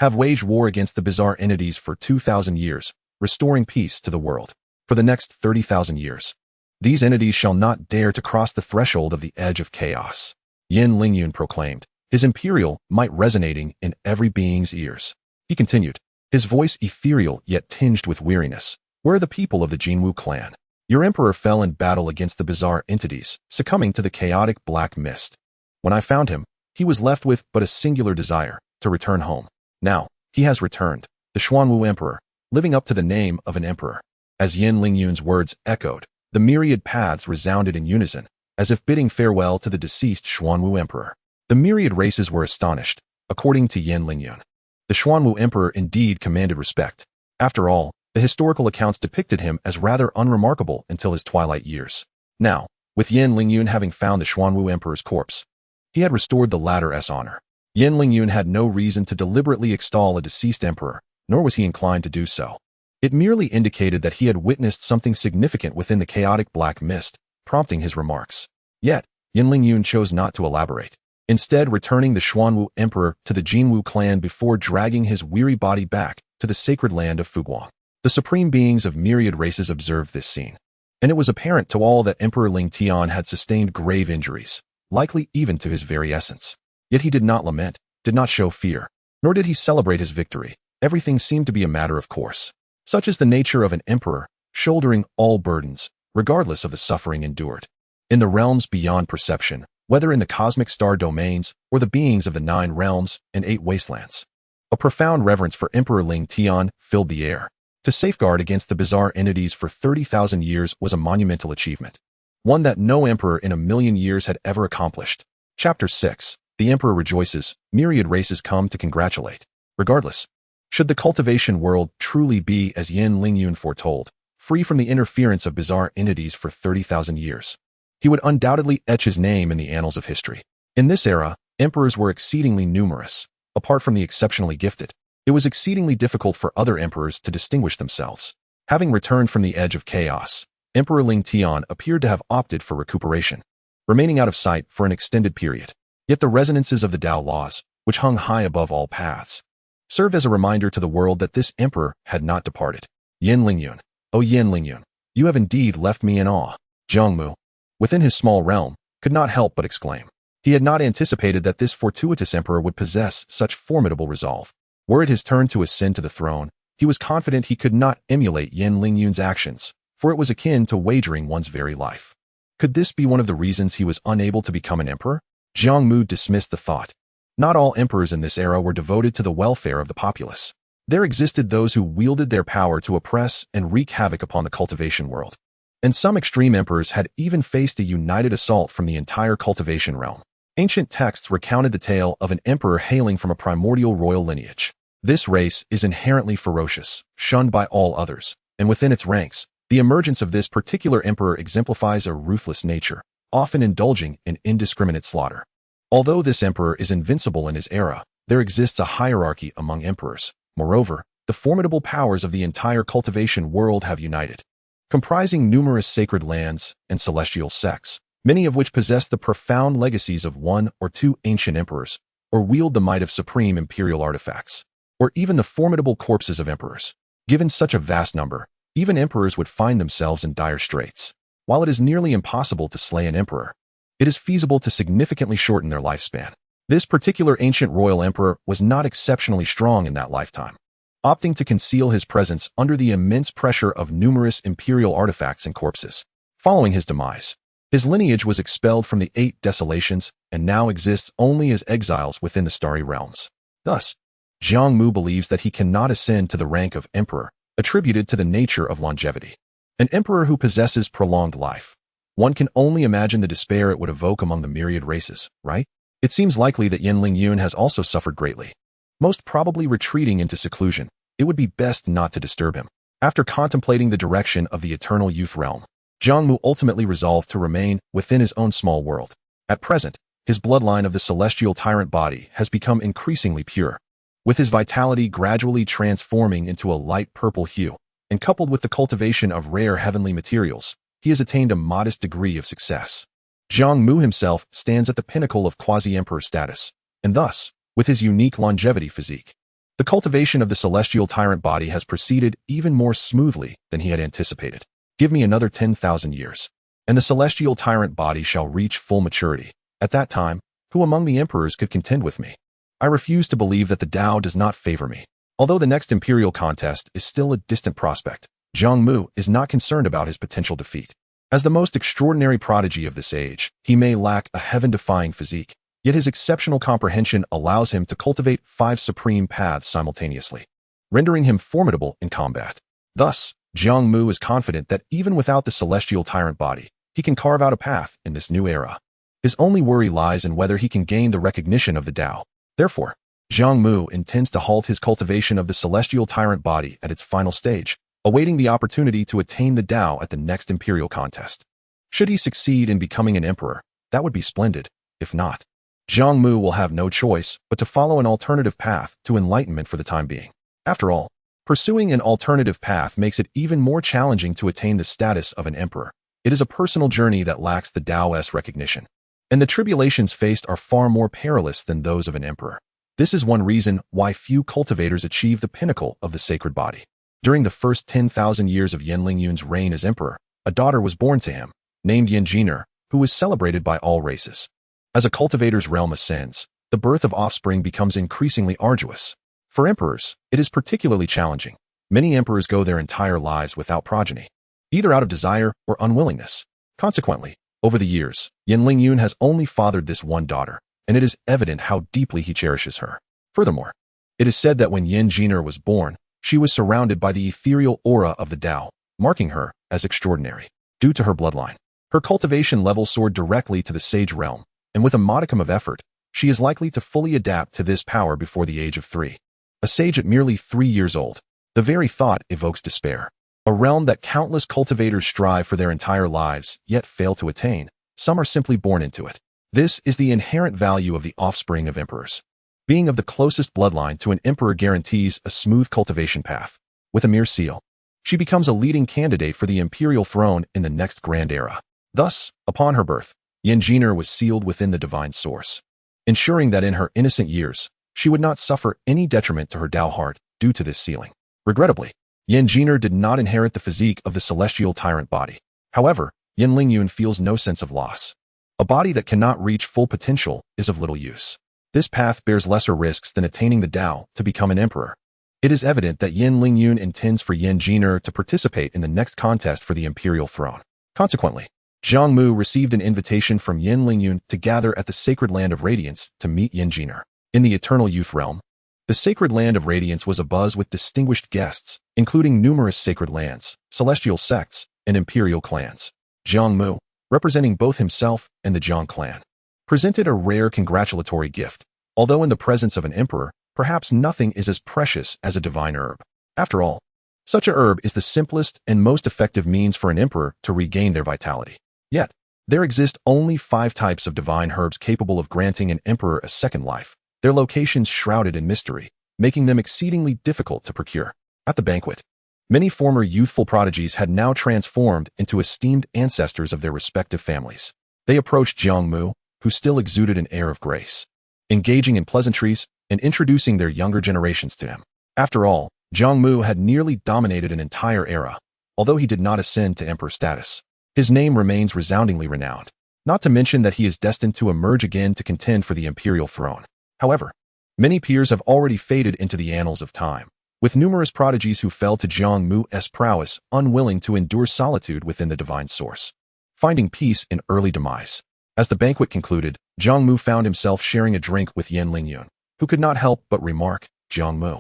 have waged war against the bizarre entities for 2,000 years, restoring peace to the world. For the next 30,000 years, these entities shall not dare to cross the threshold of the edge of chaos. Yin Lingyun proclaimed, his imperial might resonating in every being's ears. He continued, his voice ethereal yet tinged with weariness. Where are the people of the Jiang clan? Your emperor fell in battle against the bizarre entities, succumbing to the chaotic black mist. When I found him, he was left with but a singular desire, to return home. Now, he has returned, the Xuanwu emperor, living up to the name of an emperor. As Yin Lingyun's words echoed, the myriad paths resounded in unison, as if bidding farewell to the deceased Xuanwu emperor. The myriad races were astonished. According to Yin Lingyun, the Xuanwu emperor indeed commanded respect. After all, the historical accounts depicted him as rather unremarkable until his twilight years. Now, with Yin Lingyun having found the Xuanwu emperor's corpse, he had restored the latter's honor. Yin Lingyun had no reason to deliberately extol a deceased emperor, nor was he inclined to do so. It merely indicated that he had witnessed something significant within the chaotic black mist, prompting his remarks. Yet, Yin Lingyun chose not to elaborate, instead returning the Xuanwu emperor to the Jiang clan before dragging his weary body back to the sacred land of Fuguang. The supreme beings of myriad races observed this scene, and it was apparent to all that Emperor Ling Tian had sustained grave injuries, likely even to his very essence. Yet he did not lament, did not show fear, nor did he celebrate his victory. Everything seemed to be a matter of course. Such is the nature of an emperor, shouldering all burdens, regardless of the suffering endured. In the realms beyond perception, whether in the cosmic star domains or the beings of the 9 realms and 8 wastelands, a profound reverence for Emperor Ling Tian filled the air. To safeguard against the bizarre entities for 30,000 years was a monumental achievement, one that no emperor in a million years had ever accomplished. Chapter 6. The Emperor rejoices, myriad races come to congratulate. Regardless, should the cultivation world truly be as Yin Lingyun foretold, free from the interference of bizarre entities for 30,000 years, he would undoubtedly etch his name in the annals of history. In this era, emperors were exceedingly numerous. Apart from the exceptionally gifted, it was exceedingly difficult for other emperors to distinguish themselves. Having returned from the edge of chaos, Emperor Ling Tian appeared to have opted for recuperation, remaining out of sight for an extended period. Yet the resonances of the Tao laws, which hung high above all paths, served as a reminder to the world that this emperor had not departed. Yin Lingyun, O Yin Lingyun, you have indeed left me in awe. Jiang Mu, within his small realm, could not help but exclaim. He had not anticipated that this fortuitous emperor would possess such formidable resolve. Were it his turn to ascend to the throne, he was confident he could not emulate Yin Lingyun's actions, for it was akin to wagering one's very life. Could this be one of the reasons he was unable to become an emperor? Jiang Mu dismissed the thought. Not all emperors in this era were devoted to the welfare of the populace. There existed those who wielded their power to oppress and wreak havoc upon the cultivation world. And some extreme emperors had even faced a united assault from the entire cultivation realm. Ancient texts recounted the tale of an emperor hailing from a primordial royal lineage. This race is inherently ferocious, shunned by all others, and within its ranks, the emergence of this particular emperor exemplifies a ruthless nature, often indulging in indiscriminate slaughter. Although this emperor is invincible in his era, there exists a hierarchy among emperors. Moreover, the formidable powers of the entire cultivation world have united, comprising numerous sacred lands and celestial sects, many of which possess the profound legacies of one or two ancient emperors, or wield the might of supreme imperial artifacts, or even the formidable corpses of emperors. Given such a vast number, even emperors would find themselves in dire straits. While it is nearly impossible to slay an emperor, it is feasible to significantly shorten their lifespan. This particular ancient royal emperor was not exceptionally strong in that lifetime, opting to conceal his presence under the immense pressure of numerous imperial artifacts and corpses. Following his demise, his lineage was expelled from the 8 desolations and now exists only as exiles within the starry realms. Thus, Jiang Mu believes that he cannot ascend to the rank of emperor, attributed to the nature of longevity. An emperor who possesses prolonged life. One can only imagine the despair it would evoke among the myriad races, right? It seems likely that Yin Lingyun has also suffered greatly. Most probably retreating into seclusion, it would be best not to disturb him. After contemplating the direction of the eternal youth realm, Jiang Mu ultimately resolved to remain within his own small world. At present, his bloodline of the celestial tyrant body has become increasingly pure, with his vitality gradually transforming into a light purple hue, and coupled with the cultivation of rare heavenly materials, he has attained a modest degree of success. Jiang Mu himself stands at the pinnacle of quasi-emperor status, and thus, with his unique longevity physique, the cultivation of the celestial tyrant body has proceeded even more smoothly than he had anticipated. Give me another 10,000 years, and the celestial tyrant body shall reach full maturity. At that time, who among the emperors could contend with me? I refuse to believe that the Tao does not favor me. Although the next imperial contest is still a distant prospect, Jiang Mu is not concerned about his potential defeat. As the most extraordinary prodigy of this age, he may lack a heaven-defying physique, yet his exceptional comprehension allows him to cultivate 5 supreme paths simultaneously, rendering him formidable in combat. Thus, Jiang Mu is confident that even without the celestial tyrant body, he can carve out a path in this new era. His only worry lies in whether he can gain the recognition of the Tao. Therefore, Jiang Mu intends to halt his cultivation of the celestial tyrant body at its final stage, awaiting the opportunity to attain the Tao at the next imperial contest. Should he succeed in becoming an emperor, that would be splendid. If not, Jiang Mu will have no choice but to follow an alternative path to enlightenment for the time being. After all, pursuing an alternative path makes it even more challenging to attain the status of an emperor. It is a personal journey that lacks the Taoist recognition, and the tribulations faced are far more perilous than those of an emperor. This is one reason why few cultivators achieve the pinnacle of the sacred body. During the first 10,000 years of Yin Lingyun's reign as emperor, a daughter was born to him, named Yin Jiner, who was celebrated by all races. As a cultivator's realm ascends, the birth of offspring becomes increasingly arduous. For emperors, it is particularly challenging. Many emperors go their entire lives without progeny, either out of desire or unwillingness. Consequently, over the years, Yin Lingyun has only fathered this one daughter, and it is evident how deeply he cherishes her. Furthermore, it is said that when Yin Jiner was born, she was surrounded by the ethereal aura of the Tao, marking her as extraordinary. Due to her bloodline, her cultivation level soared directly to the sage realm, and with a modicum of effort, she is likely to fully adapt to this power before the age of 3. A sage at merely 3 years old. The very thought evokes despair. A realm that countless cultivators strive for their entire lives, yet fail to attain. Some are simply born into it. This is the inherent value of the offspring of emperors. Being of the closest bloodline to an emperor guarantees a smooth cultivation path. With a mere seal, she becomes a leading candidate for the imperial throne in the next grand era. Thus, upon her birth, Yin Jiner was sealed within the divine source, ensuring that in her innocent years, she would not suffer any detriment to her Tao heart due to this sealing. Regrettably, Yin Jiner did not inherit the physique of the celestial tyrant body. However, Yin Lingyun feels no sense of loss. A body that cannot reach full potential is of little use. This path bears lesser risks than attaining the Tao to become an emperor. It is evident that Yin Lingyun intends for Yin Jiner to participate in the next contest for the imperial throne. Consequently, Jiang Mu received an invitation from Yin Lingyun to gather at the sacred land of Radiance to meet Yin Jiner. In the Eternal Youth Realm, the sacred land of Radiance was abuzz with distinguished guests, including numerous sacred lands, celestial sects, and imperial clans. Jiang Mu, representing both himself and the Jiang clan, presented a rare congratulatory gift. Although in the presence of an emperor, perhaps nothing is as precious as a divine herb. After all, such a herb is the simplest and most effective means for an emperor to regain their vitality. Yet, there exist only 5 types of divine herbs capable of granting an emperor a second life, their locations shrouded in mystery, making them exceedingly difficult to procure. At the banquet, many former youthful prodigies had now transformed into esteemed ancestors of their respective families. They approached Jiang Mu, who still exuded an air of grace, engaging in pleasantries and introducing their younger generations to him. After all, Jiang Mu had nearly dominated an entire era, although he did not ascend to emperor status. His name remains resoundingly renowned, not to mention that he is destined to emerge again to contend for the imperial throne. However, many peers have already faded into the annals of time, with numerous prodigies who fell to Jiang Mu's prowess unwilling to endure solitude within the divine source, finding peace in early demise. As the banquet concluded, Jiang Mu found himself sharing a drink with Yin Lingyun, who could not help but remark, "Jiang Mu,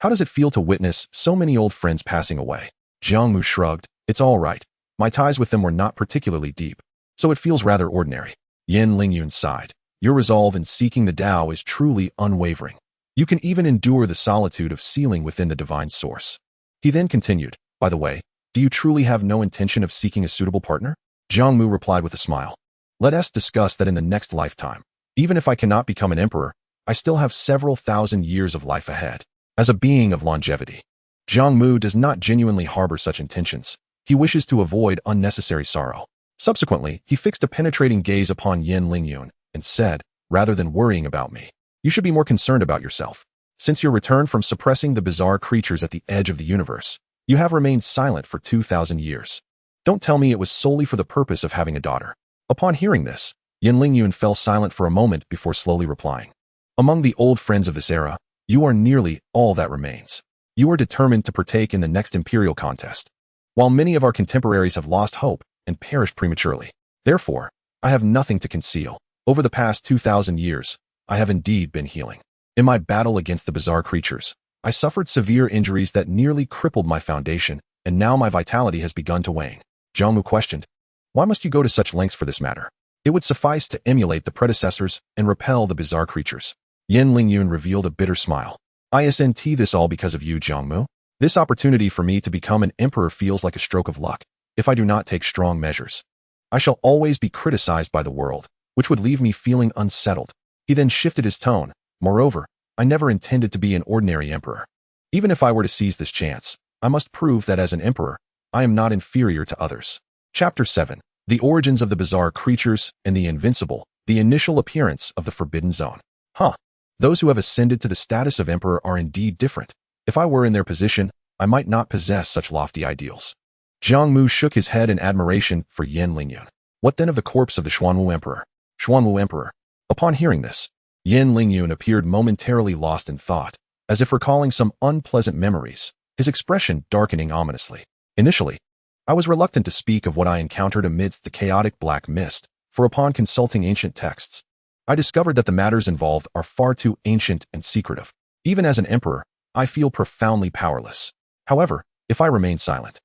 how does it feel to witness so many old friends passing away?" Jiang Mu shrugged, "It's all right. My ties with them were not particularly deep, so it feels rather ordinary." Yin Lingyun sighed. "Your resolve in seeking the Tao is truly unwavering. You can even endure the solitude of sealing within the divine source." He then continued, "By the way, do you truly have no intention of seeking a suitable partner?" Jiang Mu replied with a smile, "Let us discuss that in the next lifetime. Even if I cannot become an emperor, I still have several thousand years of life ahead. As a being of longevity, Jiang Mu does not genuinely harbor such intentions. He wishes to avoid unnecessary sorrow." Subsequently, he fixed a penetrating gaze upon Yin Lingyun and said, "Rather than worrying about me, you should be more concerned about yourself. Since your return from suppressing the bizarre creatures at the edge of the universe, you have remained silent for 2,000 years. Don't tell me it was solely for the purpose of having a daughter." Upon hearing this, Yin Lingyun fell silent for a moment before slowly replying, "Among the old friends of this era, you are nearly all that remains. You are determined to partake in the next imperial contest, while many of our contemporaries have lost hope and perished prematurely. Therefore, I have nothing to conceal. Over the past 2,000 years, I have indeed been healing. In my battle against the bizarre creatures, I suffered severe injuries that nearly crippled my foundation, and now my vitality has begun to wane." Jiang Mu questioned, "Why must you go to such lengths for this matter? It would suffice to emulate the predecessors and repel the bizarre creatures." Yin Lingyun revealed a bitter smile. "Isn't this all because of you, Jiang Mu? This opportunity for me to become an emperor feels like a stroke of luck. If I do not take strong measures, I shall always be criticized by the world, which would leave me feeling unsettled." He then shifted his tone. "Moreover, I never intended to be an ordinary emperor. Even if I were to seize this chance, I must prove that as an emperor, I am not inferior to others." Chapter 7. The Origins of the Bizarre Creatures and the Invincible, the Initial Appearance of the Forbidden Zone. Those who have ascended to the status of emperor are indeed different. If I were in their position, I might not possess such lofty ideals. Jiang Mu shook his head in admiration for Yin Lingyun. What then of the corpse of the Xuanwu Emperor? Xuanwu Emperor. Upon hearing this, Yin Lingyun appeared momentarily lost in thought, as if recalling some unpleasant memories, his expression darkening ominously. Initially, I was reluctant to speak of what I encountered amidst the chaotic black mist, for upon consulting ancient texts, I discovered that the matters involved are far too ancient and secretive. Even as an emperor, I feel profoundly powerless. However, if I remain silent,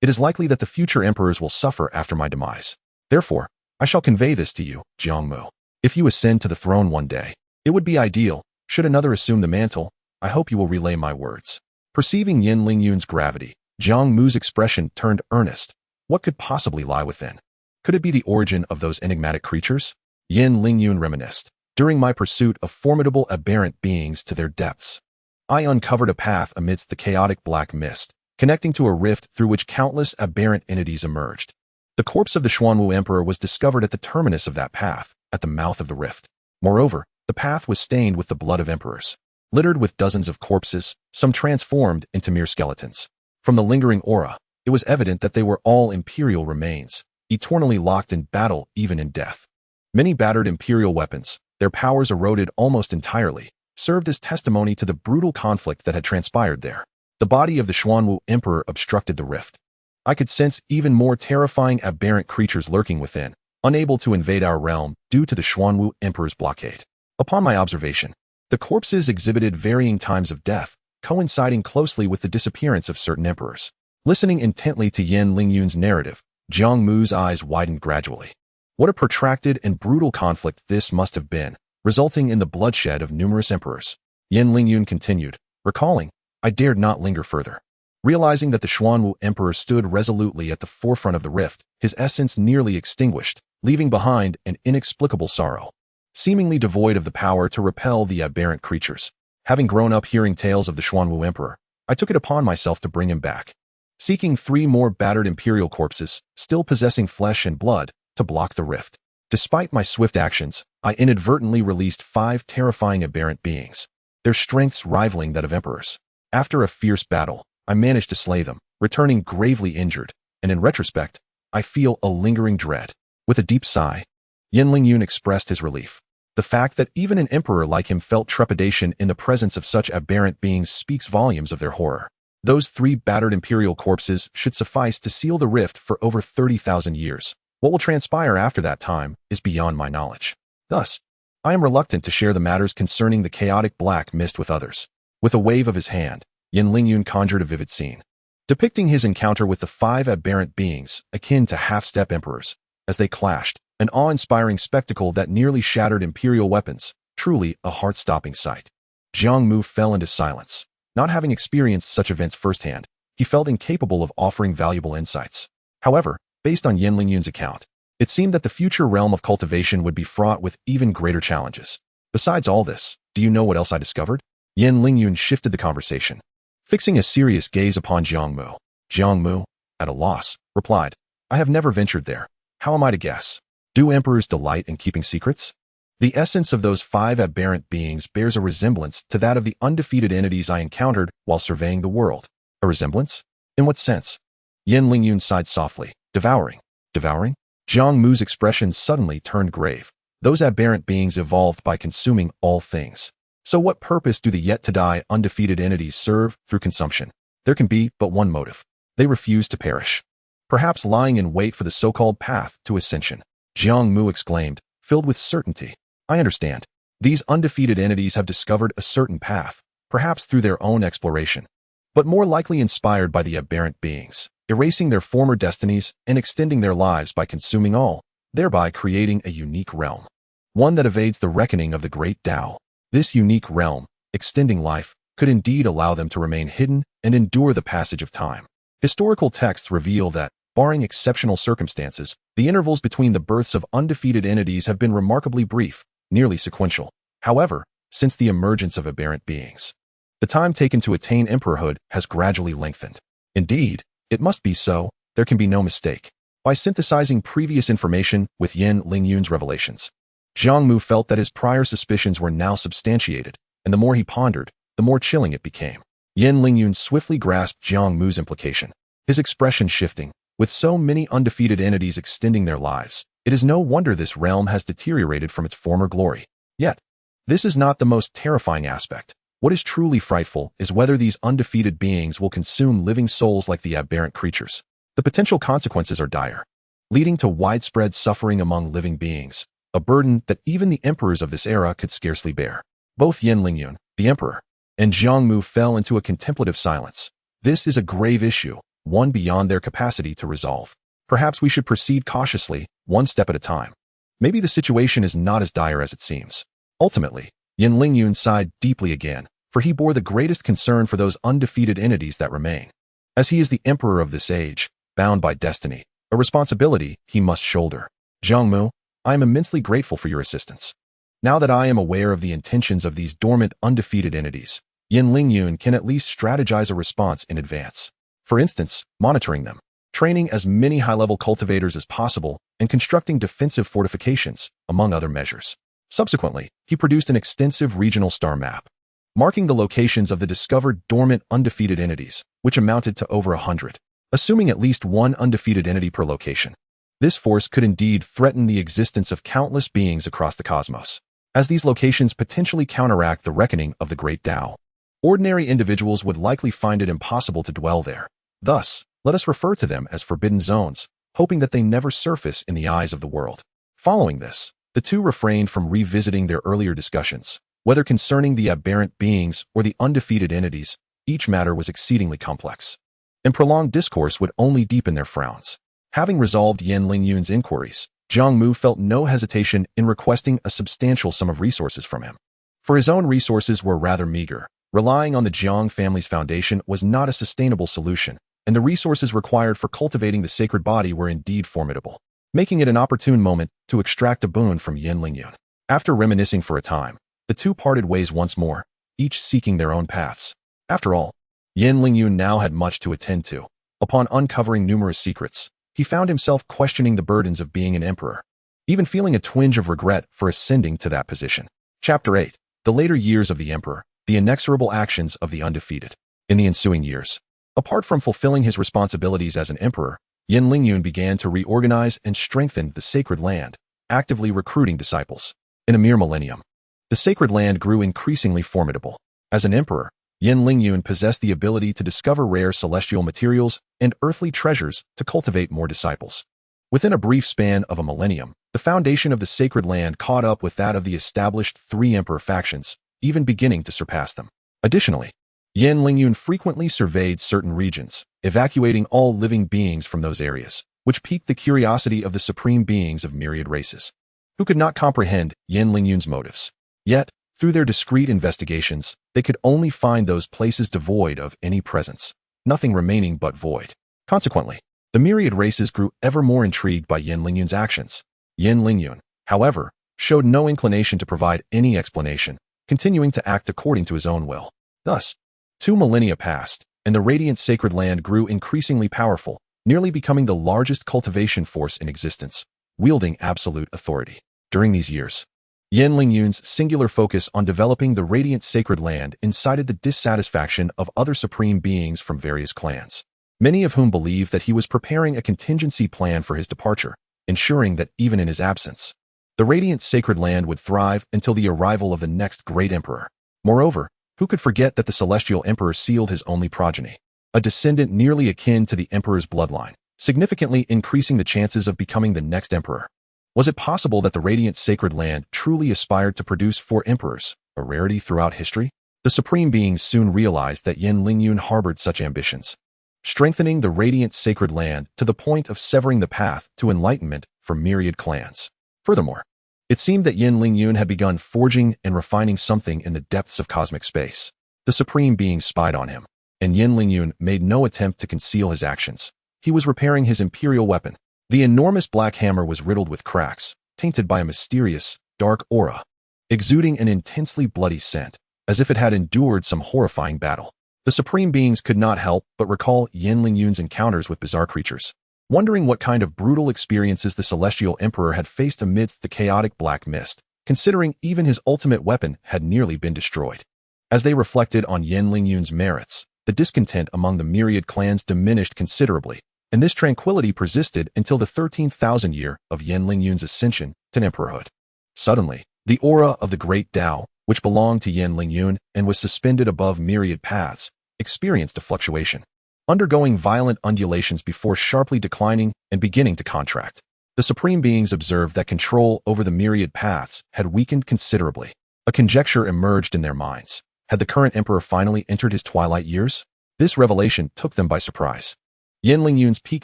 it is likely that the future emperors will suffer after my demise. Therefore, I shall convey this to you, Jiang Mu. If you ascend to the throne one day, it would be ideal. Should another assume the mantle, I hope you will relay my words." Perceiving Yin Lingyun's gravity, Jiang Mu's expression turned earnest. What could possibly lie within? Could it be the origin of those enigmatic creatures? Yin Lingyun reminisced. "During my pursuit of formidable aberrant beings to their depths, I uncovered a path amidst the chaotic black mist, connecting to a rift through which countless aberrant entities emerged. The corpse of the Xuanwu Emperor was discovered at the terminus of that path, at the mouth of the rift. Moreover, the path was stained with the blood of emperors, littered with dozens of corpses, some transformed into mere skeletons. From the lingering aura, it was evident that they were all imperial remains, eternally locked in battle even in death. Many battered imperial weapons, their powers eroded almost entirely, served as testimony to the brutal conflict that had transpired there. The body of the Xuanwu Emperor obstructed the rift. I could sense even more terrifying aberrant creatures lurking within, unable to invade our realm due to the Xuanwu Emperor's blockade. Upon my observation, the corpses exhibited varying times of death, coinciding closely with the disappearance of certain emperors. Listening intently to Yin Lingyun's narrative, Jiang Mu's eyes widened gradually. What a protracted and brutal conflict this must have been, resulting in the bloodshed of numerous emperors. Yin Lingyun continued, recalling, I dared not linger further. Realizing that the Xuanwu Emperor stood resolutely at the forefront of the rift, his essence nearly extinguished, leaving behind an inexplicable sorrow. Seemingly devoid of the power to repel the aberrant creatures. Having grown up hearing tales of the Xuanwu Emperor, I took it upon myself to bring him back. Seeking 3 more battered imperial corpses, still possessing flesh and blood, to block the rift. Despite my swift actions, I inadvertently released 5 terrifying aberrant beings, their strengths rivaling that of emperors. After a fierce battle, I managed to slay them, returning gravely injured, and in retrospect, I feel a lingering dread. With a deep sigh, Yin Lingyun expressed his relief. The fact that even an emperor like him felt trepidation in the presence of such aberrant beings speaks volumes of their horror. Those 3 battered imperial corpses should suffice to seal the rift for over 30,000 years. What will transpire after that time is beyond my knowledge. Thus, I am reluctant to share the matters concerning the chaotic black mist with others. With a wave of his hand, Yin Lingyun conjured a vivid scene, depicting his encounter with the 5 aberrant beings, akin to half-step emperors, as they clashed, an awe-inspiring spectacle that nearly shattered imperial weapons, truly a heart-stopping sight. Jiang Mu fell into silence. Not having experienced such events firsthand, he felt incapable of offering valuable insights. However, based on Yin Lingyun's account, it seemed that the future realm of cultivation would be fraught with even greater challenges. Besides all this, do you know what else I discovered? Yin Lingyun shifted the conversation, fixing a serious gaze upon Jiang Mu. Jiang Mu, at a loss, replied, I have never ventured there. How am I to guess? Do emperors delight in keeping secrets? The essence of those 5 aberrant beings bears a resemblance to that of the undefeated entities I encountered while surveying the world. A resemblance? In what sense? Yin Lingyun sighed softly. Devouring. Devouring? Jiang Mu's expression suddenly turned grave. Those aberrant beings evolved by consuming all things. So what purpose do the yet-to-die undefeated entities serve through consumption? There can be but one motive. They refuse to perish. Perhaps lying in wait for the so-called path to ascension. Jiang Mu exclaimed, filled with certainty. I understand. These undefeated entities have discovered a certain path, perhaps through their own exploration, but more likely inspired by the aberrant beings, erasing their former destinies and extending their lives by consuming all, thereby creating a unique realm. One that evades the reckoning of the great Tao. This unique realm, extending life, could indeed allow them to remain hidden and endure the passage of time. Historical texts reveal that, barring exceptional circumstances, the intervals between the births of undefeated entities have been remarkably brief, nearly sequential. However, since the emergence of aberrant beings, the time taken to attain emperorhood has gradually lengthened. Indeed, it must be so, there can be no mistake. By synthesizing previous information with Yin Lingyun's revelations, Jiang Mu felt that his prior suspicions were now substantiated, and the more he pondered, the more chilling it became. Yin Lingyun swiftly grasped Jiang Mu's implication, his expression shifting. With so many undefeated entities extending their lives, it is no wonder this realm has deteriorated from its former glory. Yet, this is not the most terrifying aspect. What is truly frightful is whether these undefeated beings will consume living souls like the aberrant creatures. The potential consequences are dire, leading to widespread suffering among living beings, a burden that even the emperors of this era could scarcely bear. Both Yin Lingyun, the emperor, and Jiang Mu fell into a contemplative silence. This is a grave issue, one beyond their capacity to resolve. Perhaps we should proceed cautiously, one step at a time. Maybe the situation is not as dire as it seems. Ultimately, Yin Lingyun sighed deeply again, for he bore the greatest concern for those undefeated entities that remain. As he is the emperor of this age, bound by destiny, a responsibility he must shoulder. Jiang Mu, I am immensely grateful for your assistance. Now that I am aware of the intentions of these dormant, undefeated entities, Yin Lingyun can at least strategize a response in advance. For instance, monitoring them, training as many high-level cultivators as possible, and constructing defensive fortifications, among other measures. Subsequently, he produced an extensive regional star map, marking the locations of the discovered dormant undefeated entities, which amounted to over 100, assuming at least one undefeated entity per location. This force could indeed threaten the existence of countless beings across the cosmos. as these locations potentially counteract the reckoning of the Great Tao. Ordinary individuals would likely find it impossible to dwell there. Thus, let us refer to them as forbidden zones, hoping that they never surface in the eyes of the world. Following this, the two refrained from revisiting their earlier discussions. Whether concerning the aberrant beings or the undefeated entities, each matter was exceedingly complex, and prolonged discourse would only deepen their frowns. Having resolved Yen Lingyun's inquiries, Jiang Mu felt no hesitation in requesting a substantial sum of resources from him. For his own resources were rather meager. Relying on the Jiang family's foundation was not a sustainable solution, and the resources required for cultivating the sacred body were indeed formidable, making it an opportune moment to extract a boon from Yen Lingyun. After reminiscing for a time, the two parted ways once more, each seeking their own paths. After all, Yen Lingyun now had much to attend to. Upon uncovering numerous secrets, he found himself questioning the burdens of being an emperor, even feeling a twinge of regret for ascending to that position. Chapter 8. The later years of the emperor, the inexorable actions of the undefeated. In the ensuing years, apart from fulfilling his responsibilities as an emperor, Yen Lingyun began to reorganize and strengthen the sacred land, actively recruiting disciples. In a mere millennium, the sacred land grew increasingly formidable. As an emperor, Yen Lingyun possessed the ability to discover rare celestial materials and earthly treasures to cultivate more disciples. Within a brief span of a millennium, the foundation of the sacred land caught up with that of the established three emperor factions, even beginning to surpass them. Additionally, Yen Lingyun frequently surveyed certain regions, evacuating all living beings from those areas, which piqued the curiosity of the supreme beings of myriad races, who could not comprehend Yen Lingyun's motives. Yet, through their discreet investigations, they could only find those places devoid of any presence, nothing remaining but void. Consequently, the myriad races grew ever more intrigued by Yen Lingyun's actions. Yen Lingyun, however, showed no inclination to provide any explanation, continuing to act according to his own will. Thus, 2 millennia passed, and the radiant sacred land grew increasingly powerful, nearly becoming the largest cultivation force in existence, wielding absolute authority. During these years, Yen Lingyun's singular focus on developing the radiant sacred land incited the dissatisfaction of other supreme beings from various clans, many of whom believed that he was preparing a contingency plan for his departure, ensuring that even in his absence, the radiant sacred land would thrive until the arrival of the next great emperor. Moreover, who could forget that the celestial emperor sealed his only progeny, a descendant nearly akin to the emperor's bloodline, significantly increasing the chances of becoming the next emperor? Was it possible that the radiant sacred land truly aspired to produce 4 emperors, a rarity throughout history? The supreme beings soon realized that Yen Lingyun harbored such ambitions, strengthening the radiant sacred land to the point of severing the path to enlightenment for myriad clans. Furthermore, it seemed that Yen Lingyun had begun forging and refining something in the depths of cosmic space. The supreme beings spied on him, and Yen Lingyun made no attempt to conceal his actions. He was repairing his imperial weapon. The enormous black hammer was riddled with cracks, tainted by a mysterious, dark aura, exuding an intensely bloody scent, as if it had endured some horrifying battle. The supreme beings could not help but recall Yen Lingyun's encounters with bizarre creatures, wondering what kind of brutal experiences the celestial emperor had faced amidst the chaotic black mist, considering even his ultimate weapon had nearly been destroyed. As they reflected on Yen Lingyun's merits, the discontent among the myriad clans diminished considerably, and this tranquility persisted until the 13,000th year of Yen Lingyun's ascension to emperorhood. Suddenly, the aura of the Great Tao, which belonged to Yen Lingyun and was suspended above myriad paths, experienced a fluctuation, undergoing violent undulations before sharply declining and beginning to contract. The supreme beings observed that control over the myriad paths had weakened considerably. A conjecture emerged in their minds. Had the current emperor finally entered his twilight years? This revelation took them by surprise. Yen Lingyun's peak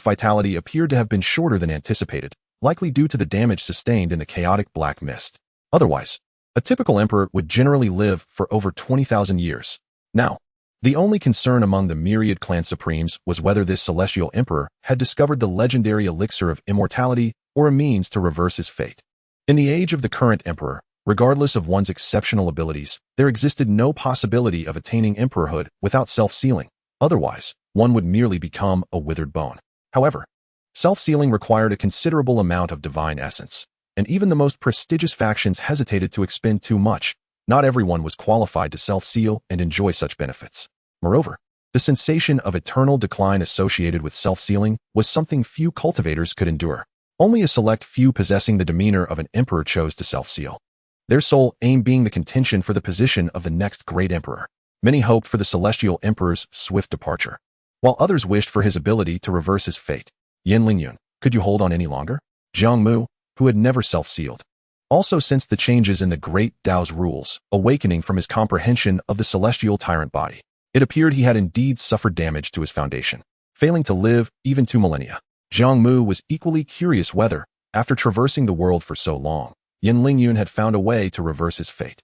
vitality appeared to have been shorter than anticipated, likely due to the damage sustained in the chaotic black mist. Otherwise, a typical emperor would generally live for over 20,000 years. Now, the only concern among the myriad clan supremes was whether this celestial emperor had discovered the legendary elixir of immortality or a means to reverse his fate. In the age of the current emperor, regardless of one's exceptional abilities, there existed no possibility of attaining emperorhood without self-sealing. Otherwise, one would merely become a withered bone. However, self-sealing required a considerable amount of divine essence, and even the most prestigious factions hesitated to expend too much. Not everyone was qualified to self-seal and enjoy such benefits. Moreover, the sensation of eternal decline associated with self-sealing was something few cultivators could endure. Only a select few possessing the demeanor of an emperor chose to self-seal. their sole aim being the contention for the position of the next great emperor. Many hoped for the celestial emperor's swift departure, while others wished for his ability to reverse his fate. Yin Lingyun, could you hold on any longer? Jiang Mu, who had never self-sealed, also sensed the changes in the great Tao's rules, awakening from his comprehension of the celestial tyrant body. It appeared he had indeed suffered damage to his foundation, failing to live even 2 millennia. Jiang Mu was equally curious whether, after traversing the world for so long, Yin Lingyun had found a way to reverse his fate.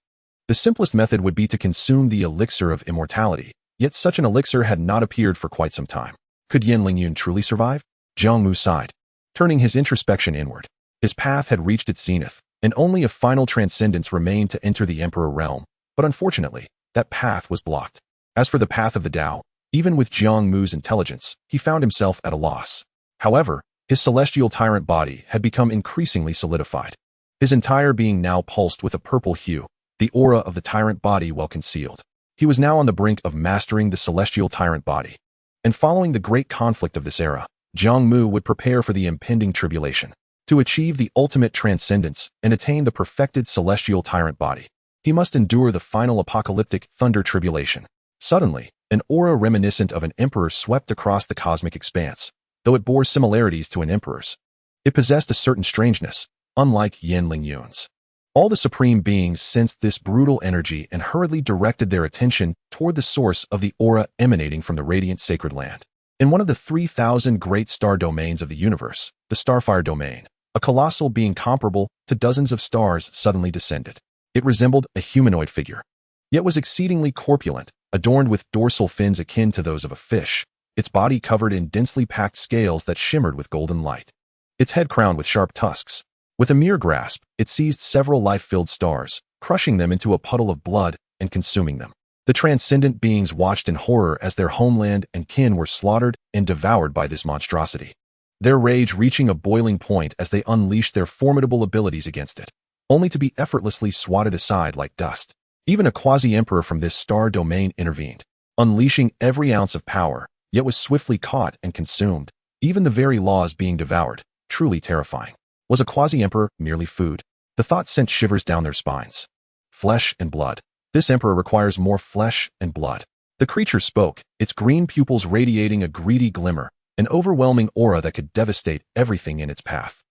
The simplest method would be to consume the elixir of immortality, yet such an elixir had not appeared for quite some time. Could Yin Lingyun truly survive? Jiang Mu sighed, turning his introspection inward. His path had reached its zenith, and only a final transcendence remained to enter the emperor realm, but unfortunately, that path was blocked. As for the path of the Tao, even with Jiang Mu's intelligence, he found himself at a loss. However, his celestial tyrant body had become increasingly solidified. His entire being now pulsed with a purple hue, the aura of the tyrant body well concealed. He was now on the brink of mastering the celestial tyrant body. And following the great conflict of this era, Jiang Mu would prepare for the impending tribulation. To achieve the ultimate transcendence and attain the perfected celestial tyrant body, he must endure the final apocalyptic thunder tribulation. Suddenly, an aura reminiscent of an emperor swept across the cosmic expanse, though it bore similarities to an emperor's. It possessed a certain strangeness, unlike Yin Lingyun's. All the supreme beings sensed this brutal energy and hurriedly directed their attention toward the source of the aura emanating from the radiant sacred land. In one of the 3,000 great star domains of the universe, the Starfire domain, a colossal being comparable to dozens of stars suddenly descended. It resembled a humanoid figure, yet was exceedingly corpulent, adorned with dorsal fins akin to those of a fish, its body covered in densely packed scales that shimmered with golden light, its head crowned with sharp tusks. With a mere grasp, it seized several life-filled stars, crushing them into a puddle of blood and consuming them. The transcendent beings watched in horror as their homeland and kin were slaughtered and devoured by this monstrosity, their rage reaching a boiling point as they unleashed their formidable abilities against it, only to be effortlessly swatted aside like dust. Even a quasi-emperor from this star domain intervened, unleashing every ounce of power, yet was swiftly caught and consumed, even the very laws being devoured. Truly terrifying. Was a quasi-emperor merely food? The thought sent shivers down their spines. Flesh and blood. This emperor requires more flesh and blood. The creature spoke, its green pupils radiating a greedy glimmer, an overwhelming aura that could devastate everything in its path.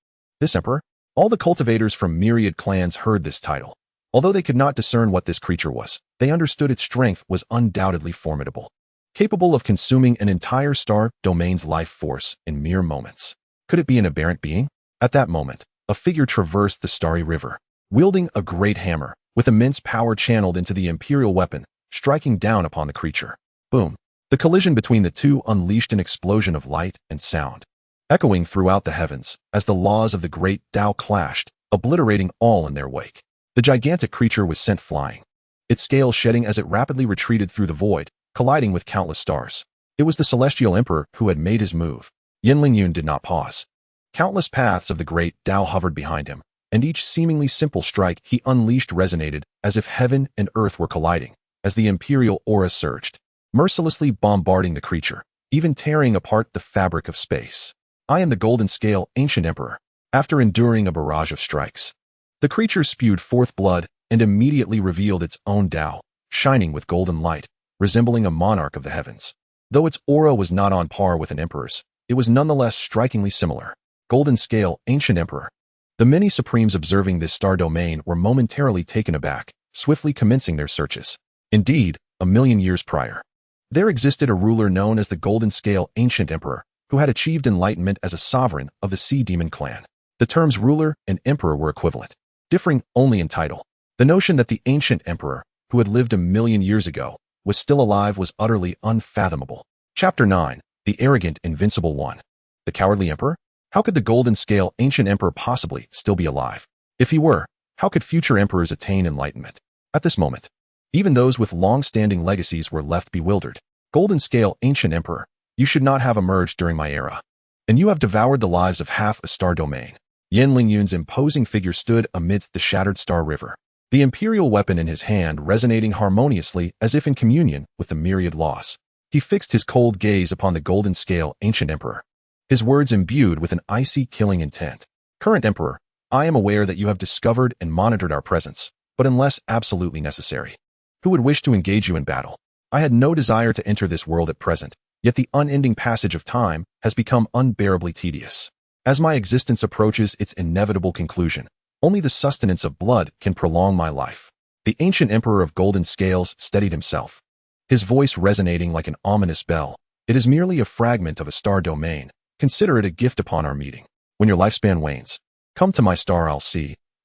This emperor? All the cultivators from myriad clans heard this title. Although they could not discern what this creature was, they understood its strength was undoubtedly formidable, capable of consuming an entire star domain's life force in mere moments. Could it be an aberrant being? At that moment, a figure traversed the starry river, wielding a great hammer, with immense power channeled into the imperial weapon, striking down upon the creature. Boom! The collision between the two unleashed an explosion of light and sound, echoing throughout the heavens as the laws of the great Tao clashed, obliterating all in their wake. The gigantic creature was sent flying, its scales shedding as it rapidly retreated through the void, colliding with countless stars. It was the celestial emperor who had made his move. Yin Lingyun did not pause. Countless paths of the great Tao hovered behind him, and each seemingly simple strike he unleashed resonated as if heaven and earth were colliding, as the imperial aura surged, mercilessly bombarding the creature, even tearing apart the fabric of space. I am the golden scale ancient emperor. After enduring a barrage of strikes, the creature spewed forth blood and immediately revealed its own Tao, shining with golden light, resembling a monarch of the heavens. Though its aura was not on par with an emperor's, it was nonetheless strikingly similar. Golden Scale, Ancient Emperor. The many supremes observing this star domain were momentarily taken aback, swiftly commencing their searches. Indeed, 1,000,000 years prior, there existed a ruler known as the Golden Scale Ancient Emperor, who had achieved enlightenment as a sovereign of the Sea Demon clan. The terms ruler and emperor were equivalent, differing only in title. The notion that the ancient emperor, who had lived 1,000,000 years ago, was still alive was utterly unfathomable. Chapter 9. The Arrogant Invincible One. The Cowardly Emperor? How could the Golden Scale Ancient Emperor possibly still be alive? If he were, how could future emperors attain enlightenment? At this moment, even those with long-standing legacies were left bewildered. Golden Scale Ancient Emperor, you should not have emerged during my era, and you have devoured the lives of half a star domain. Yin Lingyun's imposing figure stood amidst the shattered star river, the imperial weapon in his hand resonating harmoniously as if in communion with the myriad laws. He fixed his cold gaze upon the Golden Scale Ancient Emperor, his words imbued with an icy killing intent. Current Emperor, I am aware that you have discovered and monitored our presence, but unless absolutely necessary. Who would wish to engage you in battle? I had no desire to enter this world at present, yet the unending passage of time has become unbearably tedious. As my existence approaches its inevitable conclusion, only the sustenance of blood can prolong my life. The ancient emperor of golden scales steadied himself, his voice resonating like an ominous bell. It is merely a fragment of a star domain. Consider it a gift upon our meeting. When your lifespan wanes, come to my star I'll